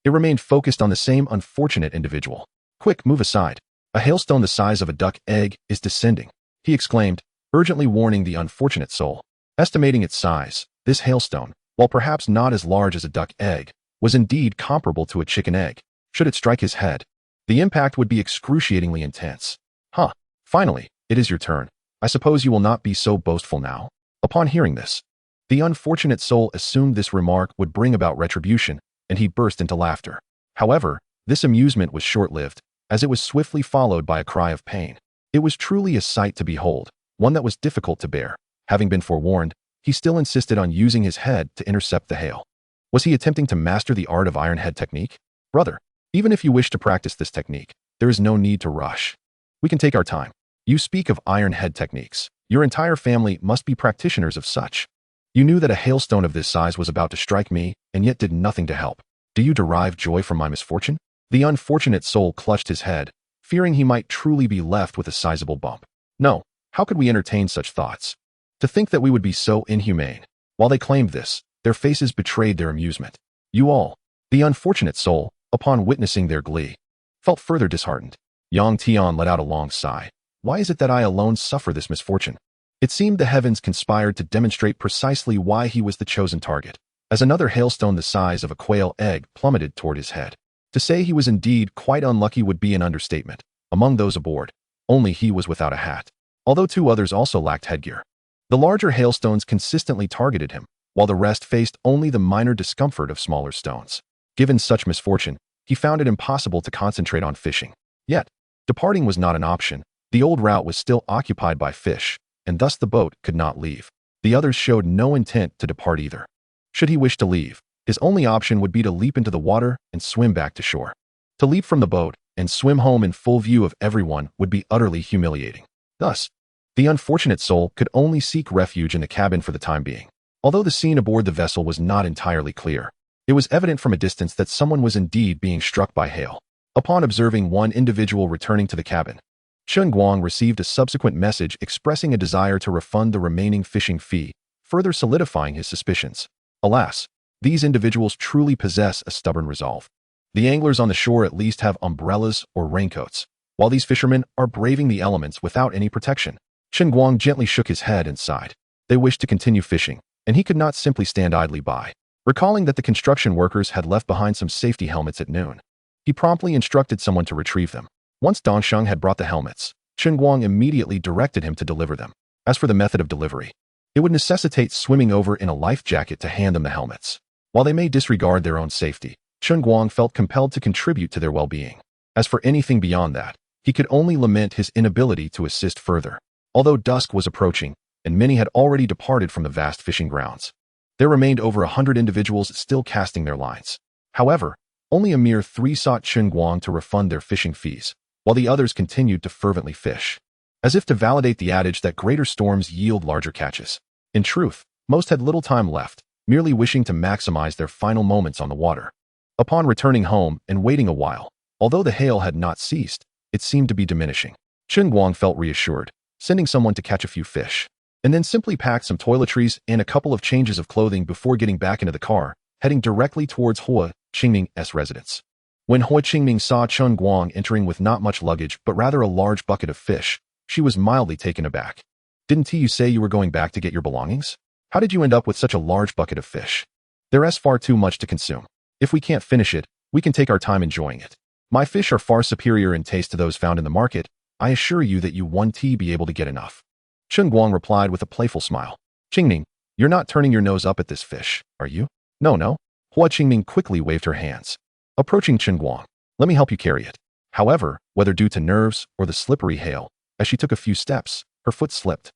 It remained focused on the same unfortunate individual. Quick, move aside. A hailstone the size of a duck egg is descending, he exclaimed, urgently warning the unfortunate soul. Estimating its size, this hailstone, while perhaps not as large as a duck egg, was indeed comparable to a chicken egg. Should it strike his head, the impact would be excruciatingly intense. Huh, finally, it is your turn. I suppose you will not be so boastful now. Upon hearing this, the unfortunate soul assumed this remark would bring about retribution, and he burst into laughter. However, this amusement was short-lived, as it was swiftly followed by a cry of pain. It was truly a sight to behold, one that was difficult to bear. Having been forewarned, he still insisted on using his head to intercept the hail. Was he attempting to master the art of iron head technique? Brother, even if you wish to practice this technique, there is no need to rush. We can take our time. You speak of iron head techniques. Your entire family must be practitioners of such. You knew that a hailstone of this size was about to strike me, and yet did nothing to help. Do you derive joy from my misfortune? The unfortunate soul clutched his head, fearing he might truly be left with a sizable bump. No, how could we entertain such thoughts? To think that we would be so inhumane. While they claimed this, their faces betrayed their amusement. You all, the unfortunate soul, upon witnessing their glee, felt further disheartened. Yang Tian let out a long sigh. Why is it that I alone suffer this misfortune? It seemed the heavens conspired to demonstrate precisely why he was the chosen target, as another hailstone the size of a quail egg plummeted toward his head. To say he was indeed quite unlucky would be an understatement. Among those aboard, only he was without a hat, although 2 others also lacked headgear. The larger hailstones consistently targeted him, while the rest faced only the minor discomfort of smaller stones. Given such misfortune, he found it impossible to concentrate on fishing. Yet, departing was not an option. The old route was still occupied by fish, and thus the boat could not leave. The others showed no intent to depart either. Should he wish to leave, his only option would be to leap into the water and swim back to shore. To leap from the boat and swim home in full view of everyone would be utterly humiliating. Thus, the unfortunate soul could only seek refuge in the cabin for the time being. Although the scene aboard the vessel was not entirely clear, it was evident from a distance that someone was indeed being struck by hail. Upon observing one individual returning to the cabin, Chen Guang received a subsequent message expressing a desire to refund the remaining fishing fee, further solidifying his suspicions. Alas, these individuals truly possess a stubborn resolve. The anglers on the shore at least have umbrellas or raincoats, while these fishermen are braving the elements without any protection. Chen Guang gently shook his head and sighed. They wished to continue fishing, and he could not simply stand idly by. Recalling that the construction workers had left behind some safety helmets at noon, he promptly instructed someone to retrieve them. Once Dongsheng had brought the helmets, Chen Guang immediately directed him to deliver them. As for the method of delivery, it would necessitate swimming over in a life jacket to hand them the helmets. While they may disregard their own safety, Chen Guang felt compelled to contribute to their well-being. As for anything beyond that, he could only lament his inability to assist further. Although dusk was approaching, and many had already departed from the vast fishing grounds, there remained over 100 individuals still casting their lines. However, only a mere 3 sought Chen Guang to refund their fishing fees, while the others continued to fervently fish, as if to validate the adage that greater storms yield larger catches. In truth, most had little time left, merely wishing to maximize their final moments on the water. Upon returning home and waiting a while, although the hail had not ceased, it seemed to be diminishing. Chen Guang felt reassured, sending someone to catch a few fish, and then simply packed some toiletries and a couple of changes of clothing before getting back into the car, heading directly towards Hua Qingming's residence. When Hua Qingming saw Chen Guang entering with not much luggage but rather a large bucket of fish, she was mildly taken aback. Didn't you say you were going back to get your belongings? How did you end up with such a large bucket of fish? There's far too much to consume. If we can't finish it, we can take our time enjoying it. My fish are far superior in taste to those found in the market. I assure you that you won't be able to get enough. Chen Guang replied with a playful smile. Qingming, you're not turning your nose up at this fish, are you? No. Hua Qingming quickly waved her hands, approaching Chen Guang. Let me help you carry it. However, whether due to nerves or the slippery hail, as she took a few steps, her foot slipped,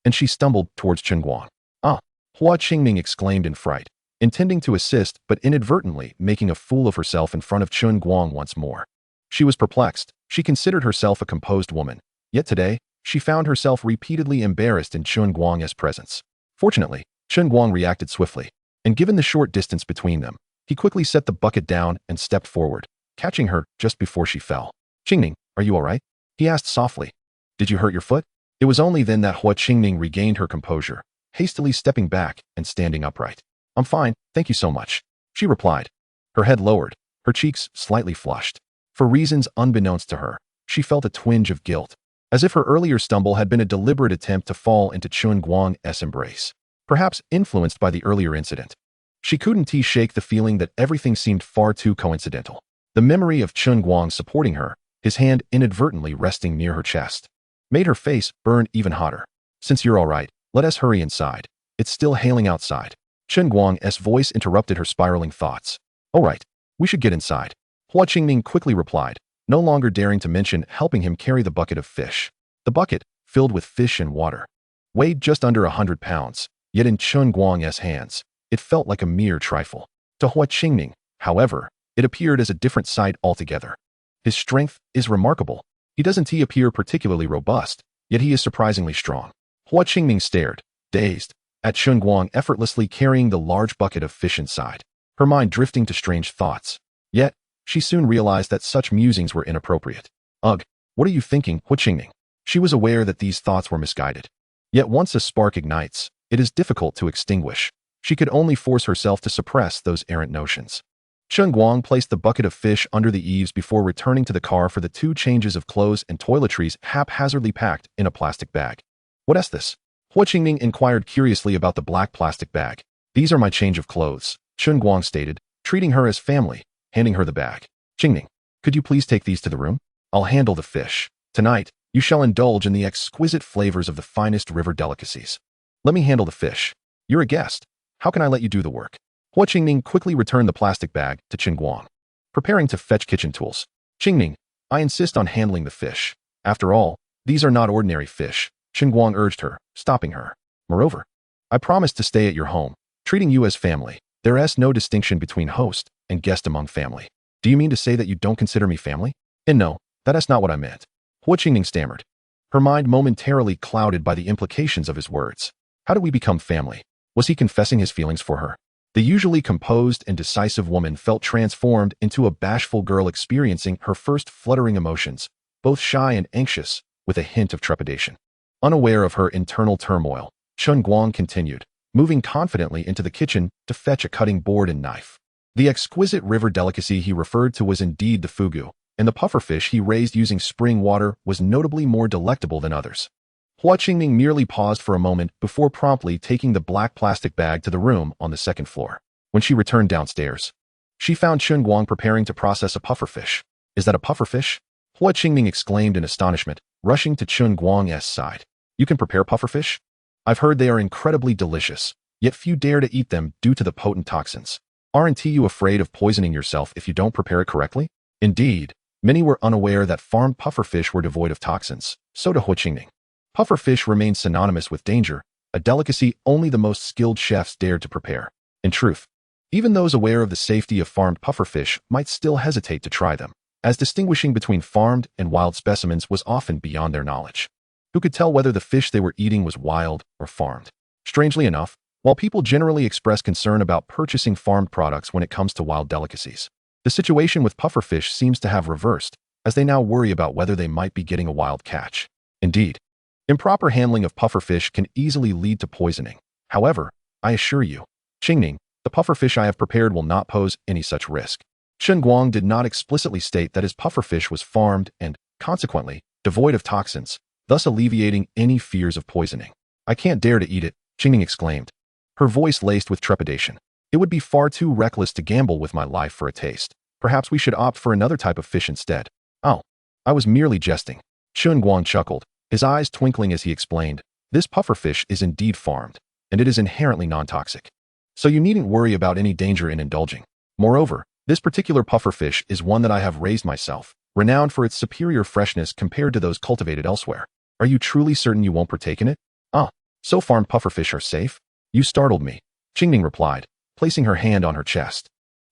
and she stumbled towards Chen Guang. Ah! Hua Qingming exclaimed in fright, intending to assist but inadvertently making a fool of herself in front of Chen Guang once more. She was perplexed. She considered herself a composed woman, yet today, she found herself repeatedly embarrassed in Chen Guang's presence. Fortunately, Chen Guang reacted swiftly, and given the short distance between them, he quickly set the bucket down and stepped forward, catching her just before she fell. Qingming, are you all right? He asked softly. Did you hurt your foot? It was only then that Hua Qingming regained her composure, hastily stepping back and standing upright. I'm fine, thank you so much, she replied. Her head lowered, her cheeks slightly flushed. For reasons unbeknownst to her, she felt a twinge of guilt, as if her earlier stumble had been a deliberate attempt to fall into Chen Guang's embrace, perhaps influenced by the earlier incident. She couldn't shake the feeling that everything seemed far too coincidental. The memory of Chen Guang supporting her, his hand inadvertently resting near her chest, made her face burn even hotter. Since you're all right, let us hurry inside. It's still hailing outside. Chen Guang's voice interrupted her spiraling thoughts. All right, we should get inside. Hua Qingming quickly replied, no longer daring to mention helping him carry the bucket of fish. The bucket, filled with fish and water, weighed just under 100 pounds, yet in Chen Guang's hands, it felt like a mere trifle. To Hua Qingming, however, it appeared as a different sight altogether. His strength is remarkable. He doesn't appear particularly robust, yet he is surprisingly strong. Hua Qingming stared, dazed, at Chen Guang effortlessly carrying the large bucket of fish inside, her mind drifting to strange thoughts. Yet, she soon realized that such musings were inappropriate. Ugh, what are you thinking, Hua Qingming? She was aware that these thoughts were misguided. Yet once a spark ignites, it is difficult to extinguish. She could only force herself to suppress those errant notions. Chen Guang placed the bucket of fish under the eaves before returning to the car for the 2 changes of clothes and toiletries haphazardly packed in a plastic bag. What is this? Hua Qingning inquired curiously about the black plastic bag. These are my change of clothes, Chen Guang stated, treating her as family, handing her the bag. Qingning, could you please take these to the room? I'll handle the fish. Tonight, you shall indulge in the exquisite flavors of the finest river delicacies. Let me handle the fish. You're a guest. How can I let you do the work? Hua Qingning quickly returned the plastic bag to Chen Guang. Preparing to fetch kitchen tools. Qingning, I insist on handling the fish. After all, these are not ordinary fish, Chen Guang urged her, stopping her. Moreover, I promised to stay at your home, treating you as family. There is no distinction between host and guest among family. Do you mean to say that you don't consider me family? And no, that is not what I meant. Hua Qingning stammered, her mind momentarily clouded by the implications of his words. How did we become family? Was he confessing his feelings for her? The usually composed and decisive woman felt transformed into a bashful girl experiencing her first fluttering emotions, both shy and anxious, with a hint of trepidation. Unaware of her internal turmoil, Chen Guang continued, moving confidently into the kitchen to fetch a cutting board and knife. The exquisite river delicacy he referred to was indeed the fugu, and the pufferfish he raised using spring water was notably more delectable than others. Hua Qingning merely paused for a moment before promptly taking the black plastic bag to the room on the 2nd floor. When she returned downstairs, she found Chen Guang preparing to process a pufferfish. Is that a pufferfish? Hua Qingning exclaimed in astonishment, rushing to Chen Guang's side. You can prepare pufferfish? I've heard they are incredibly delicious, yet few dare to eat them due to the potent toxins. Aren't you afraid of poisoning yourself if you don't prepare it correctly? Indeed, many were unaware that farmed pufferfish were devoid of toxins, so to Hua Qingning. Pufferfish remained synonymous with danger, a delicacy only the most skilled chefs dared to prepare. In truth, even those aware of the safety of farmed pufferfish might still hesitate to try them, as distinguishing between farmed and wild specimens was often beyond their knowledge. Who could tell whether the fish they were eating was wild or farmed? Strangely enough, while people generally express concern about purchasing farmed products when it comes to wild delicacies, the situation with pufferfish seems to have reversed, as they now worry about whether they might be getting a wild catch. Indeed, improper handling of pufferfish can easily lead to poisoning. However, I assure you, Qingning, the pufferfish I have prepared will not pose any such risk. Chen Guang did not explicitly state that his pufferfish was farmed and, consequently, devoid of toxins, thus alleviating any fears of poisoning. I can't dare to eat it, Qingning exclaimed, her voice laced with trepidation. It would be far too reckless to gamble with my life for a taste. Perhaps we should opt for another type of fish instead. Oh, I was merely jesting. Chen Guang chuckled, his eyes twinkling as he explained, this pufferfish is indeed farmed, and it is inherently non-toxic. So you needn't worry about any danger in indulging. Moreover, this particular pufferfish is one that I have raised myself, renowned for its superior freshness compared to those cultivated elsewhere. Are you truly certain you won't partake in it? So farmed pufferfish are safe? You startled me, Qingning replied, placing her hand on her chest.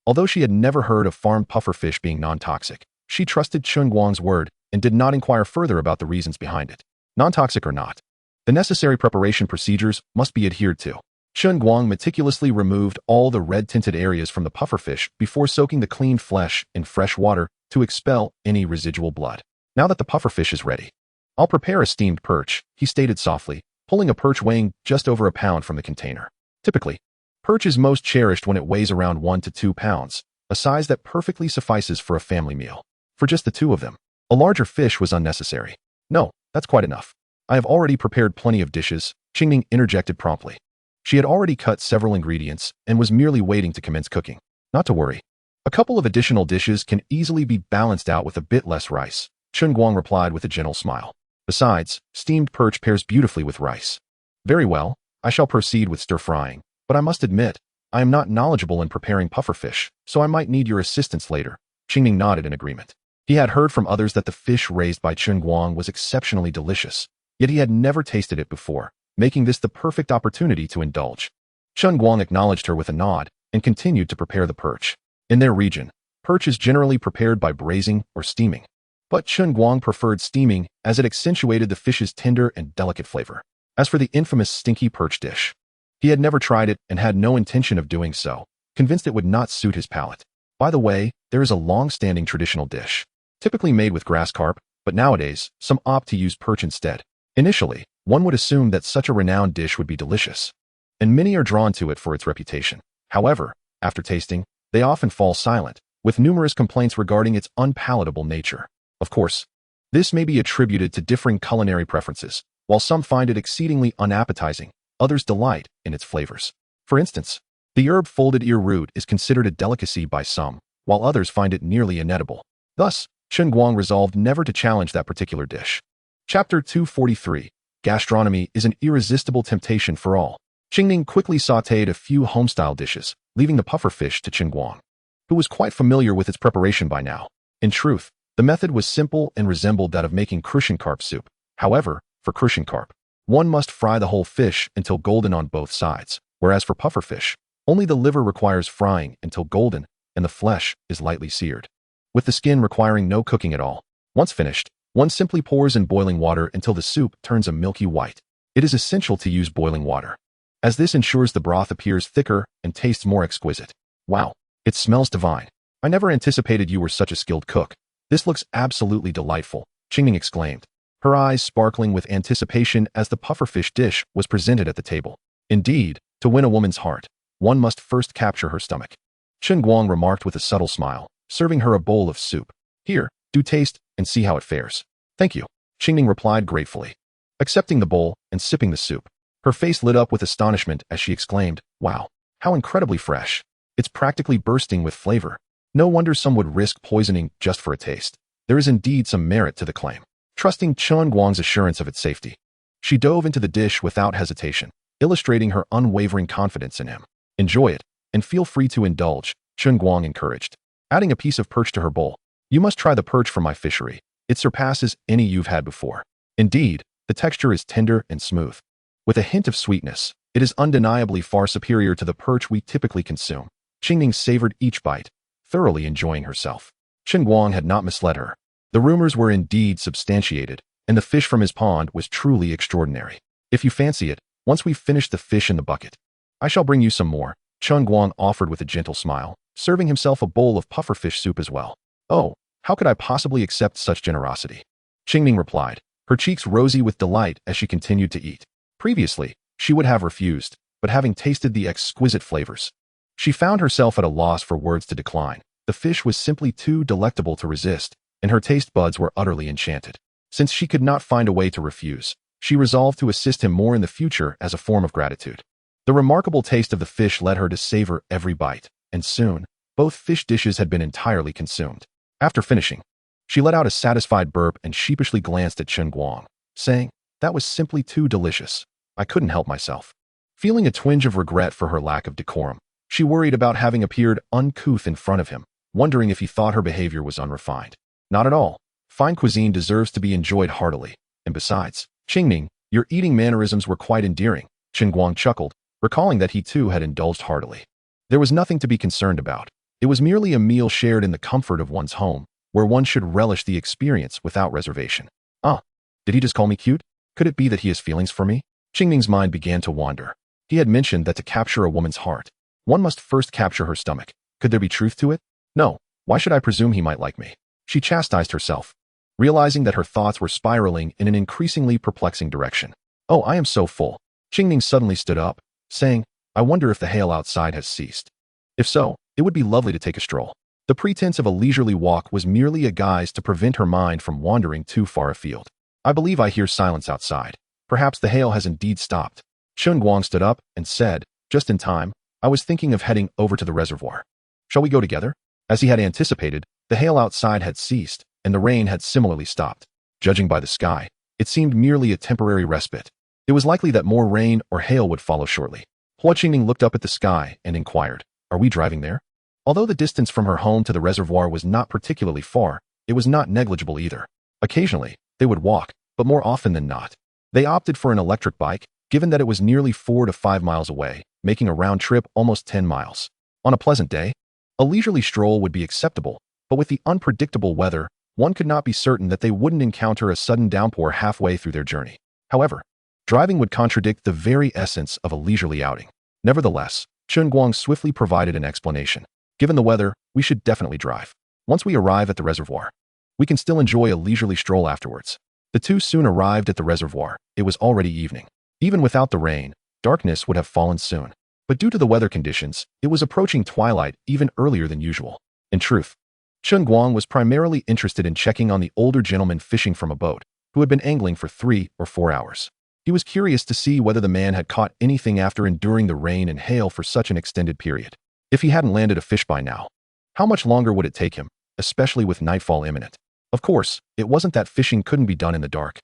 Although she had never heard of farmed pufferfish being non-toxic, she trusted Chen Guang's word and did not inquire further about the reasons behind it. Non-toxic or not, the necessary preparation procedures must be adhered to. Chen Guang meticulously removed all the red-tinted areas from the pufferfish before soaking the clean flesh in fresh water to expel any residual blood. Now that the pufferfish is ready, I'll prepare a steamed perch, he stated softly, pulling a perch weighing just over a pound from the container. Typically, perch is most cherished when it weighs around 1 to 2 pounds, a size that perfectly suffices for a family meal. For just the 2 of them, a larger fish was unnecessary. No, that's quite enough. I have already prepared plenty of dishes, Qingning interjected promptly. She had already cut several ingredients and was merely waiting to commence cooking. Not to worry. A couple of additional dishes can easily be balanced out with a bit less rice, Chen Guang replied with a gentle smile. Besides, steamed perch pairs beautifully with rice. Very well, I shall proceed with stir-frying, but I must admit, I am not knowledgeable in preparing pufferfish, so I might need your assistance later. Qingning nodded in agreement. He had heard from others that the fish raised by Chen Guang was exceptionally delicious, yet he had never tasted it before, making this the perfect opportunity to indulge. Chen Guang acknowledged her with a nod and continued to prepare the perch. In their region, perch is generally prepared by braising or steaming, but Chen Guang preferred steaming as it accentuated the fish's tender and delicate flavor. As for the infamous stinky perch dish, he had never tried it and had no intention of doing so, convinced it would not suit his palate. By the way, there is a long-standing traditional dish, typically made with grass carp, but nowadays, some opt to use perch instead. Initially, one would assume that such a renowned dish would be delicious. and many are drawn to it for its reputation. However, after tasting, they often fall silent, with numerous complaints regarding its unpalatable nature. Of course, this may be attributed to differing culinary preferences. While some find it exceedingly unappetizing, others delight in its flavors. For instance, the herb folded ear root is considered a delicacy by some, while others find it nearly inedible. Thus, Chen Guang resolved never to challenge that particular dish. Chapter 243. Gastronomy is an irresistible temptation for all. Qingning quickly sautéed a few homestyle dishes, leaving the puffer fish to Chen Guang, who was quite familiar with its preparation by now. In truth, the method was simple and resembled that of making crucian carp soup. However, for crucian carp, one must fry the whole fish until golden on both sides, whereas for puffer fish, only the liver requires frying until golden and the flesh is lightly seared, with the skin requiring no cooking at all. Once finished, one simply pours in boiling water until the soup turns a milky white. It is essential to use boiling water, as this ensures the broth appears thicker and tastes more exquisite. Wow, it smells divine. I never anticipated you were such a skilled cook. This looks absolutely delightful, Qingning exclaimed, her eyes sparkling with anticipation as the pufferfish dish was presented at the table. Indeed, to win a woman's heart, one must first capture her stomach. Chen Guang remarked with a subtle smile, serving her a bowl of soup. Here, do taste and see how it fares. Thank you, Qingning replied gratefully, accepting the bowl and sipping the soup. Her face lit up with astonishment as she exclaimed, "Wow, how incredibly fresh. It's practically bursting with flavor. No wonder some would risk poisoning just for a taste. There is indeed some merit to the claim." Trusting Chen Guang's assurance of its safety, she dove into the dish without hesitation, illustrating her unwavering confidence in him. "Enjoy it, and feel free to indulge," Chen Guang encouraged, adding a piece of perch to her bowl. "You must try the perch from my fishery. It surpasses any you've had before. Indeed, the texture is tender and smooth, with a hint of sweetness. It is undeniably far superior to the perch we typically consume." Qingning savored each bite, thoroughly enjoying herself. Chen Guang had not misled her. The rumors were indeed substantiated, and the fish from his pond was truly extraordinary. "If you fancy it, once we've finished the fish in the bucket, I shall bring you some more," Chen Guang offered with a gentle smile, serving himself a bowl of pufferfish soup as well. "Oh, how could I possibly accept such generosity?" Qingning replied, her cheeks rosy with delight as she continued to eat. Previously, she would have refused, but having tasted the exquisite flavors, she found herself at a loss for words to decline. The fish was simply too delectable to resist, and her taste buds were utterly enchanted. Since she could not find a way to refuse, she resolved to assist him more in the future as a form of gratitude. The remarkable taste of the fish led her to savor every bite, and soon, both fish dishes had been entirely consumed. After finishing, she let out a satisfied burp and sheepishly glanced at Chen Guang, saying, "That was simply too delicious. I couldn't help myself." Feeling a twinge of regret for her lack of decorum, she worried about having appeared uncouth in front of him, wondering if he thought her behavior was unrefined. Not at all. Fine cuisine deserves to be enjoyed heartily. And besides, Qingning, your eating mannerisms were quite endearing. Chen Guang chuckled, recalling that he too had indulged heartily. There was nothing to be concerned about. It was merely a meal shared in the comfort of one's home, where one should relish the experience without reservation. Ah, did he just call me cute? Could it be that he has feelings for me? Qingning's mind began to wander. He had mentioned that to capture a woman's heart, one must first capture her stomach. Could there be truth to it? No, why should I presume he might like me? She chastised herself, realizing that her thoughts were spiraling in an increasingly perplexing direction. Oh, I am so full. Qingning suddenly stood up, saying, I wonder if the hail outside has ceased. If so, it would be lovely to take a stroll. The pretense of a leisurely walk was merely a guise to prevent her mind from wandering too far afield. I believe I hear silence outside. Perhaps the hail has indeed stopped. Chen Guang stood up and said, just in time, I was thinking of heading over to the reservoir. Shall we go together? As he had anticipated, the hail outside had ceased, and the rain had similarly stopped. Judging by the sky, it seemed merely a temporary respite. It was likely that more rain or hail would follow shortly. Hua Qingning looked up at the sky and inquired, Are we driving there? Although the distance from her home to the reservoir was not particularly far, it was not negligible either. Occasionally, they would walk, but more often than not, they opted for an electric bike, given that it was nearly 4 to 5 miles away, making a round trip almost 10 miles. On a pleasant day, a leisurely stroll would be acceptable, but with the unpredictable weather, one could not be certain that they wouldn't encounter a sudden downpour halfway through their journey. However, driving would contradict the very essence of a leisurely outing. Nevertheless, Chen Guang swiftly provided an explanation. Given the weather, we should definitely drive. Once we arrive at the reservoir, we can still enjoy a leisurely stroll afterwards. The two soon arrived at the reservoir. It was already evening. Even without the rain, Darkness would have fallen soon. But due to the weather conditions, it was approaching twilight even earlier than usual. In truth, Chen Guang was primarily interested in checking on the older gentleman fishing from a boat, who had been angling for 3 or 4 hours. He was curious to see whether the man had caught anything after enduring the rain and hail for such an extended period. If he hadn't landed a fish by now, how much longer would it take him, especially with nightfall imminent? Of course, it wasn't that fishing couldn't be done in the dark,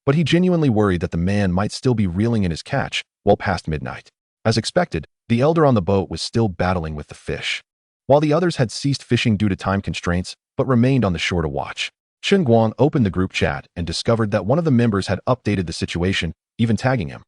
but he genuinely worried that the man might still be reeling in his catch well past midnight. As expected, the elder on the boat was still battling with the fish, while the others had ceased fishing due to time constraints but remained on the shore to watch. Chen Guang opened the group chat and discovered that one of the members had updated the situation, even tagging him,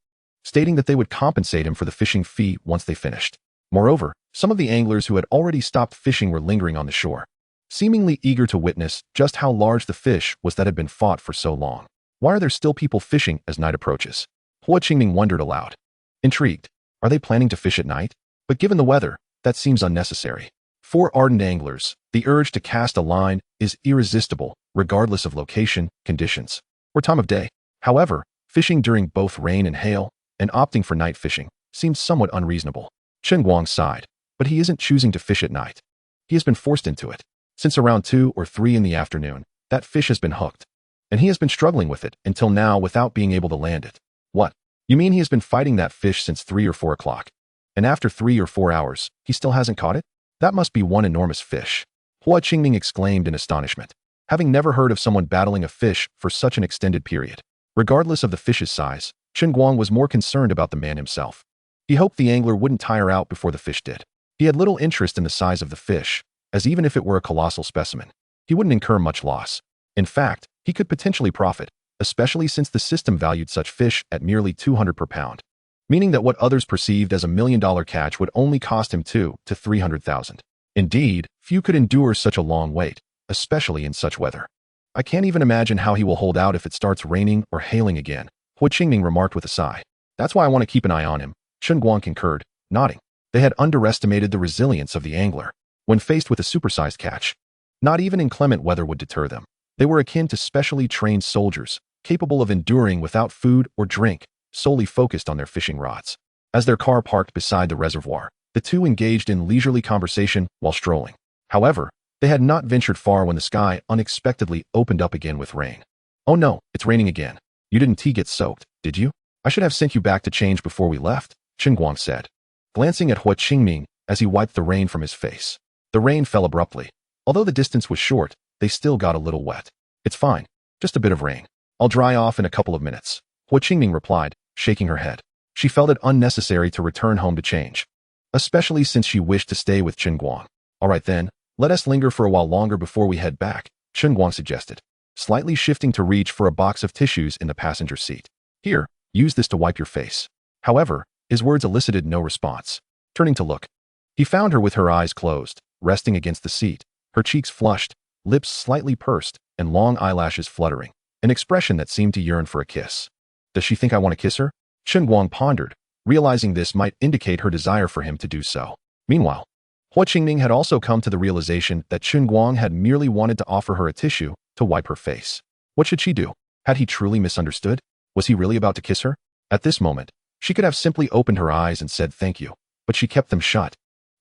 stating that they would compensate him for the fishing fee once they finished. Moreover, some of the anglers who had already stopped fishing were lingering on the shore, seemingly eager to witness just how large the fish was that had been fought for so long. Why are there still people fishing as night approaches? Hua Qingming wondered aloud. Intrigued, are they planning to fish at night? But given the weather, that seems unnecessary. For ardent anglers, the urge to cast a line is irresistible, regardless of location, conditions, or time of day. However, fishing during both rain and hail, and opting for night fishing, seems somewhat unreasonable. Chen Guang sighed, but he isn't choosing to fish at night. He has been forced into it. Since around 2 or 3 in the afternoon, that fish has been hooked, and he has been struggling with it until now without being able to land it. What? You mean he has been fighting that fish since 3 or 4 o'clock, and after 3 or 4 hours, he still hasn't caught it? That must be one enormous fish. Hua Qingming exclaimed in astonishment, having never heard of someone battling a fish for such an extended period. Regardless of the fish's size, Chen Guang was more concerned about the man himself. He hoped the angler wouldn't tire out before the fish did. He had little interest in the size of the fish, as even if it were a colossal specimen, he wouldn't incur much loss. In fact, he could potentially profit, especially since the system valued such fish at merely 200 per pound, meaning that what others perceived as a $1 million catch would only cost him 2 to 300,000. Indeed, few could endure such a long wait, especially in such weather. I can't even imagine how he will hold out if it starts raining or hailing again, Hua Qingming remarked with a sigh. That's why I want to keep an eye on him, Chen Guang concurred, nodding. They had underestimated the resilience of the angler when faced with a supersized catch. Not even inclement weather would deter them. They were akin to specially trained soldiers, capable of enduring without food or drink, solely focused on their fishing rods. As their car parked beside the reservoir, the two engaged in leisurely conversation while strolling. However, they had not ventured far when the sky unexpectedly opened up again with rain. Oh no, it's raining again. You didn't get soaked, did you? I should have sent you back to change before we left, Chen Guang said, glancing at Hua Qingming as he wiped the rain from his face. The rain fell abruptly. Although the distance was short, they still got a little wet. It's fine, just a bit of rain. I'll dry off in a couple of minutes, Hua Qingming replied, shaking her head. She felt it unnecessary to return home to change, especially since she wished to stay with Chen Guang. All right then, let us linger for a while longer before we head back, Chen Guang suggested, slightly shifting to reach for a box of tissues in the passenger seat. Here, use this to wipe your face. However, his words elicited no response. Turning to look, he found her with her eyes closed, resting against the seat, her cheeks flushed, lips slightly pursed, and long eyelashes fluttering, an expression that seemed to yearn for a kiss. Does she think I want to kiss her? Chen Guang pondered, realizing this might indicate her desire for him to do so. Meanwhile, Hua Qingming had also come to the realization that Chen Guang had merely wanted to offer her a tissue to wipe her face. What should she do? Had he truly misunderstood? Was he really about to kiss her? At this moment, she could have simply opened her eyes and said thank you, but she kept them shut,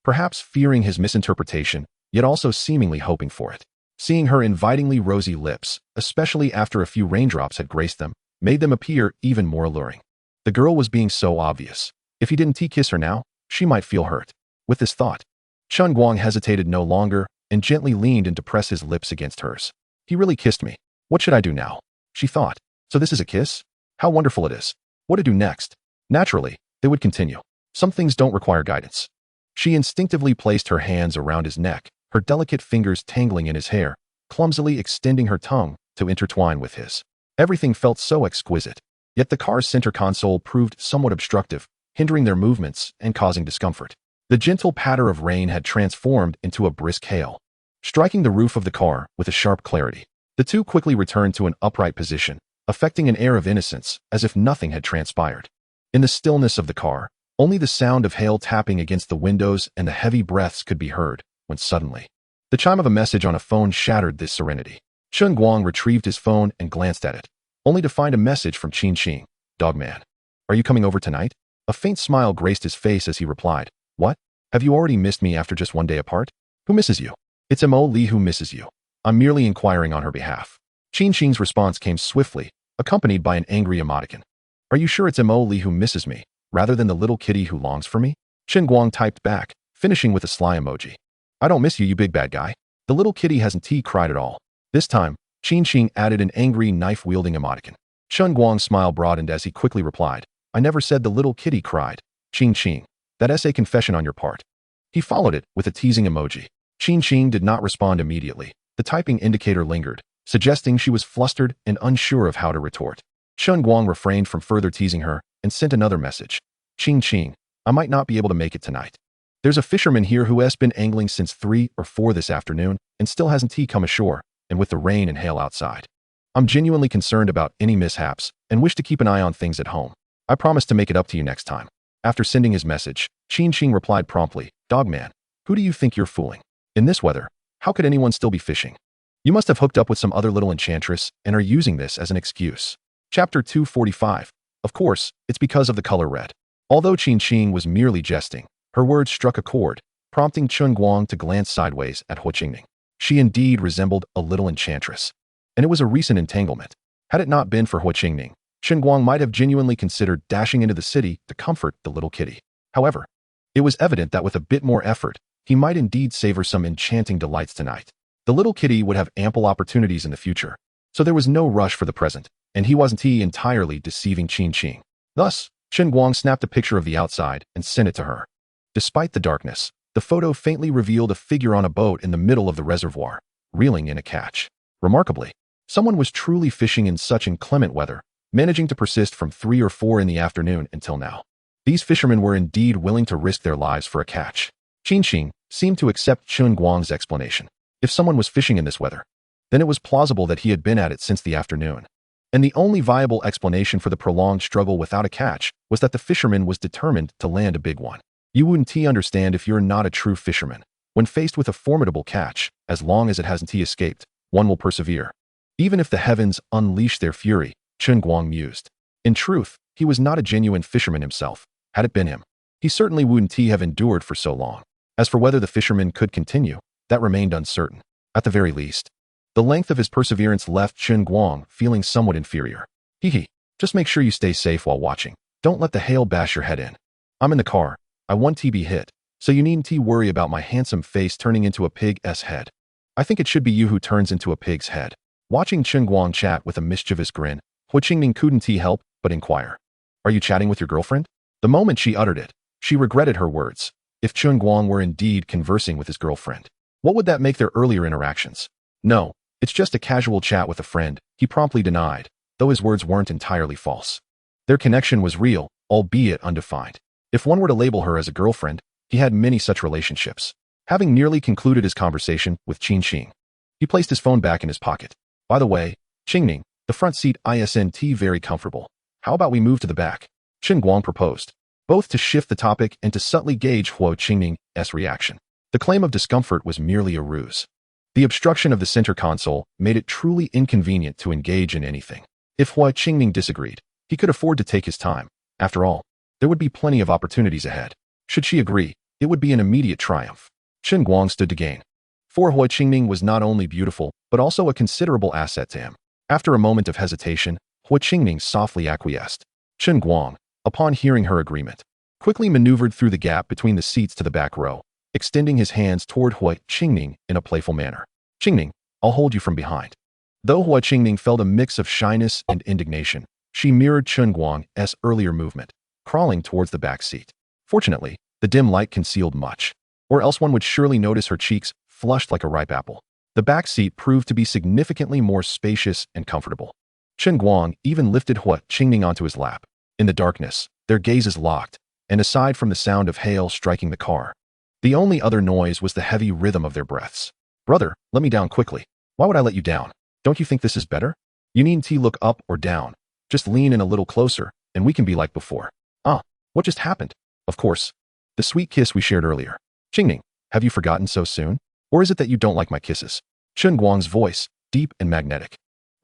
perhaps fearing his misinterpretation, yet also seemingly hoping for it. Seeing her invitingly rosy lips, especially after a few raindrops had graced them, made them appear even more alluring. The girl was being so obvious. If he didn't kiss her now, she might feel hurt. With this thought, Chen Guang hesitated no longer and gently leaned in to press his lips against hers. He really kissed me. What should I do now? She thought. So this is a kiss? How wonderful it is. What to do next? Naturally, they would continue. Some things don't require guidance. She instinctively placed her hands around his neck, her delicate fingers tangling in his hair, clumsily extending her tongue to intertwine with his. Everything felt so exquisite, yet the car's center console proved somewhat obstructive, hindering their movements and causing discomfort. The gentle patter of rain had transformed into a brisk hail, striking the roof of the car with a sharp clarity. The two quickly returned to an upright position, affecting an air of innocence as if nothing had transpired. In the stillness of the car, only the sound of hail tapping against the windows and the heavy breaths could be heard, when suddenly, the chime of a message on a phone shattered this serenity. Chen Guang retrieved his phone and glanced at it, only to find a message from Qin Qing. Dogman. Are you coming over tonight? A faint smile graced his face as he replied, "What? Have you already missed me after just one day apart? Who misses you?" "It's Mo Li who misses you. I'm merely inquiring on her behalf." Qin Qing's response came swiftly, accompanied by an angry emoticon. "Are you sure it's Mo Li who misses me, rather than the little kitty who longs for me?" Chen Guang typed back, finishing with a sly emoji. "I don't miss you, you big bad guy." The little kitty hasn't cried at all. This time, Qin Qing added an angry knife-wielding emoticon. Chen Guang's smile broadened as he quickly replied, "I never said the little kitty cried. Qin Qing, that's a confession on your part." He followed it with a teasing emoji. Qin Qing did not respond immediately. The typing indicator lingered, suggesting she was flustered and unsure of how to retort. Chen Guang refrained from further teasing her and sent another message. "Qin Qing, I might not be able to make it tonight. There's a fisherman here who has been angling since 3 or 4 this afternoon and still hasn't come ashore, and with the rain and hail outside. I'm genuinely concerned about any mishaps and wish to keep an eye on things at home. I promise to make it up to you next time." After sending his message, Qin Qing replied promptly, "Dogman, who do you think you're fooling? In this weather, how could anyone still be fishing? You must have hooked up with some other little enchantress and are using this as an excuse." Chapter 245. Of course, it's because of the color red. Although Qin Qing was merely jesting, her words struck a chord, prompting Chen Guang to glance sideways at Hua Qingning. She indeed resembled a little enchantress. And it was a recent entanglement. Had it not been for Hua Qingning, Chen Guang might have genuinely considered dashing into the city to comfort the little kitty. However, it was evident that with a bit more effort, he might indeed savor some enchanting delights tonight. The little kitty would have ample opportunities in the future, so there was no rush for the present, and he wasn't entirely deceiving Qin Qing. Thus, Chen Guang snapped a picture of the outside and sent it to her. Despite the darkness, the photo faintly revealed a figure on a boat in the middle of the reservoir, reeling in a catch. Remarkably, someone was truly fishing in such inclement weather, managing to persist from 3 or 4 in the afternoon until now. These fishermen were indeed willing to risk their lives for a catch. Qin Qing seemed to accept Chen Guang's explanation. If someone was fishing in this weather, then it was plausible that he had been at it since the afternoon. And the only viable explanation for the prolonged struggle without a catch was that the fisherman was determined to land a big one. You wouldn't understand if you're not a true fisherman. When faced with a formidable catch, as long as it hasn't escaped, one will persevere. Even if the heavens unleash their fury, Chen Guang mused. In truth, he was not a genuine fisherman himself. Had it been him, he certainly wouldn't have endured for so long. As for whether the fisherman could continue, that remained uncertain. At the very least, the length of his perseverance left Chen Guang feeling somewhat inferior. Hee, just make sure you stay safe while watching. Don't let the hail bash your head in. I'm in the car. I won't be hit, so you needn't worry about my handsome face turning into a pig's head. I think it should be you who turns into a pig's head." Watching Chen Guang chat with a mischievous grin, Hua Qingning couldn't help but inquire, "Are you chatting with your girlfriend?" The moment she uttered it, she regretted her words. If Chen Guang were indeed conversing with his girlfriend, what would that make their earlier interactions? "No, it's just a casual chat with a friend," he promptly denied, though his words weren't entirely false. Their connection was real, albeit undefined. If one were to label her as a girlfriend, he had many such relationships. Having nearly concluded his conversation with Qin Qing, he placed his phone back in his pocket. "By the way, Qingning, the front seat isn't very comfortable. How about we move to the back?" Chen Guang proposed, both to shift the topic and to subtly gauge Hua Qingning's reaction. The claim of discomfort was merely a ruse. The obstruction of the center console made it truly inconvenient to engage in anything. If Hua Qingning disagreed, he could afford to take his time. After all, there would be plenty of opportunities ahead. Should she agree, it would be an immediate triumph. Chen Guang stood to gain. For Hua Qingning was not only beautiful, but also a considerable asset to him. After a moment of hesitation, Hua Qingning softly acquiesced. Chen Guang, upon hearing her agreement, quickly maneuvered through the gap between the seats to the back row, extending his hands toward Hua Qingning in a playful manner. "Qingning, I'll hold you from behind." Though Hua Qingning felt a mix of shyness and indignation, she mirrored Chen Guang's earlier movement, crawling towards the back seat. Fortunately, the dim light concealed much, or else one would surely notice her cheeks flushed like a ripe apple. The back seat proved to be significantly more spacious and comfortable. Chen Guang even lifted Hua Qingning onto his lap. In the darkness, their gazes locked, and aside from the sound of hail striking the car, the only other noise was the heavy rhythm of their breaths. "Brother, let me down quickly." "Why would I let you down? Don't you think this is better?" "You needn't look up or down. Just lean in a little closer, and we can be like before." "Ah, what just happened?" "Of course, the sweet kiss we shared earlier." "Qingning, have you forgotten so soon? Or is it that you don't like my kisses?" Chen Guang's voice, deep and magnetic,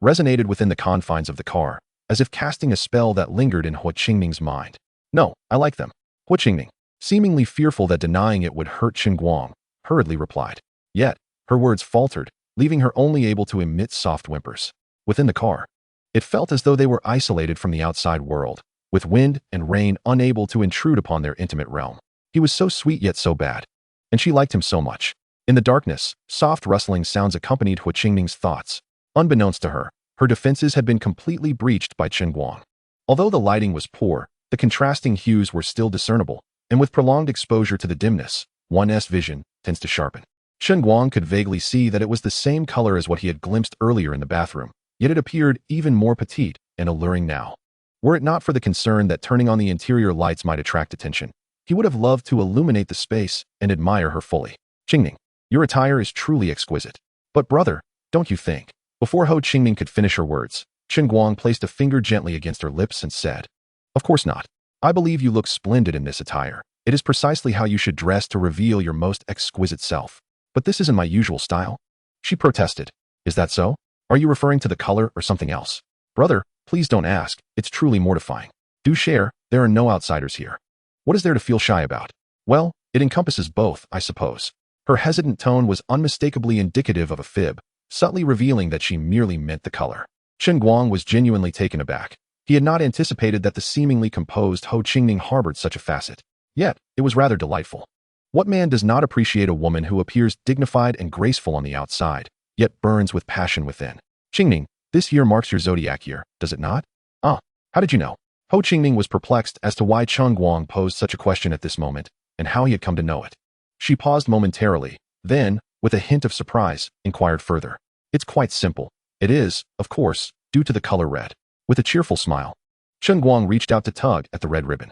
resonated within the confines of the car, as if casting a spell that lingered in Hua Qingning's mind. No, I like them. Hu Qingming, seemingly fearful that denying it would hurt Chen Guang, hurriedly replied. Yet, her words faltered, leaving her only able to emit soft whimpers. Within the car, it felt as though they were isolated from the outside world, with wind and rain unable to intrude upon their intimate realm. He was so sweet yet so bad. And she liked him so much. In the darkness, soft rustling sounds accompanied Hu Qingming's thoughts. Unbeknownst to her, her defenses had been completely breached by Chen Guang. Although the lighting was poor, the contrasting hues were still discernible, and with prolonged exposure to the dimness, one's vision tends to sharpen. Chen Guang could vaguely see that it was the same color as what he had glimpsed earlier in the bathroom, yet it appeared even more petite and alluring now. Were it not for the concern that turning on the interior lights might attract attention, he would have loved to illuminate the space and admire her fully. Qingming, your attire is truly exquisite. But brother, don't you think? Before Hu Qingming could finish her words, Chen Guang placed a finger gently against her lips and said, Of course not. I believe you look splendid in this attire. It is precisely how you should dress to reveal your most exquisite self. But this isn't my usual style. She protested. Is that so? Are you referring to the color or something else? Brother, please don't ask. It's truly mortifying. Do share. There are no outsiders here. What is there to feel shy about? Well, it encompasses both, I suppose. Her hesitant tone was unmistakably indicative of a fib, subtly revealing that she merely meant the color. Chen Guang was genuinely taken aback. He had not anticipated that the seemingly composed Hu Qingming harbored such a facet. Yet, it was rather delightful. What man does not appreciate a woman who appears dignified and graceful on the outside, yet burns with passion within? Qingming, this year marks your zodiac year, does it not? Ah, how did you know? Hu Qingming was perplexed as to why Chen Guang posed such a question at this moment, and how he had come to know it. She paused momentarily, then, with a hint of surprise, inquired further. It's quite simple. It is, of course, due to the color red. With a cheerful smile, Chen Guang reached out to tug at the red ribbon.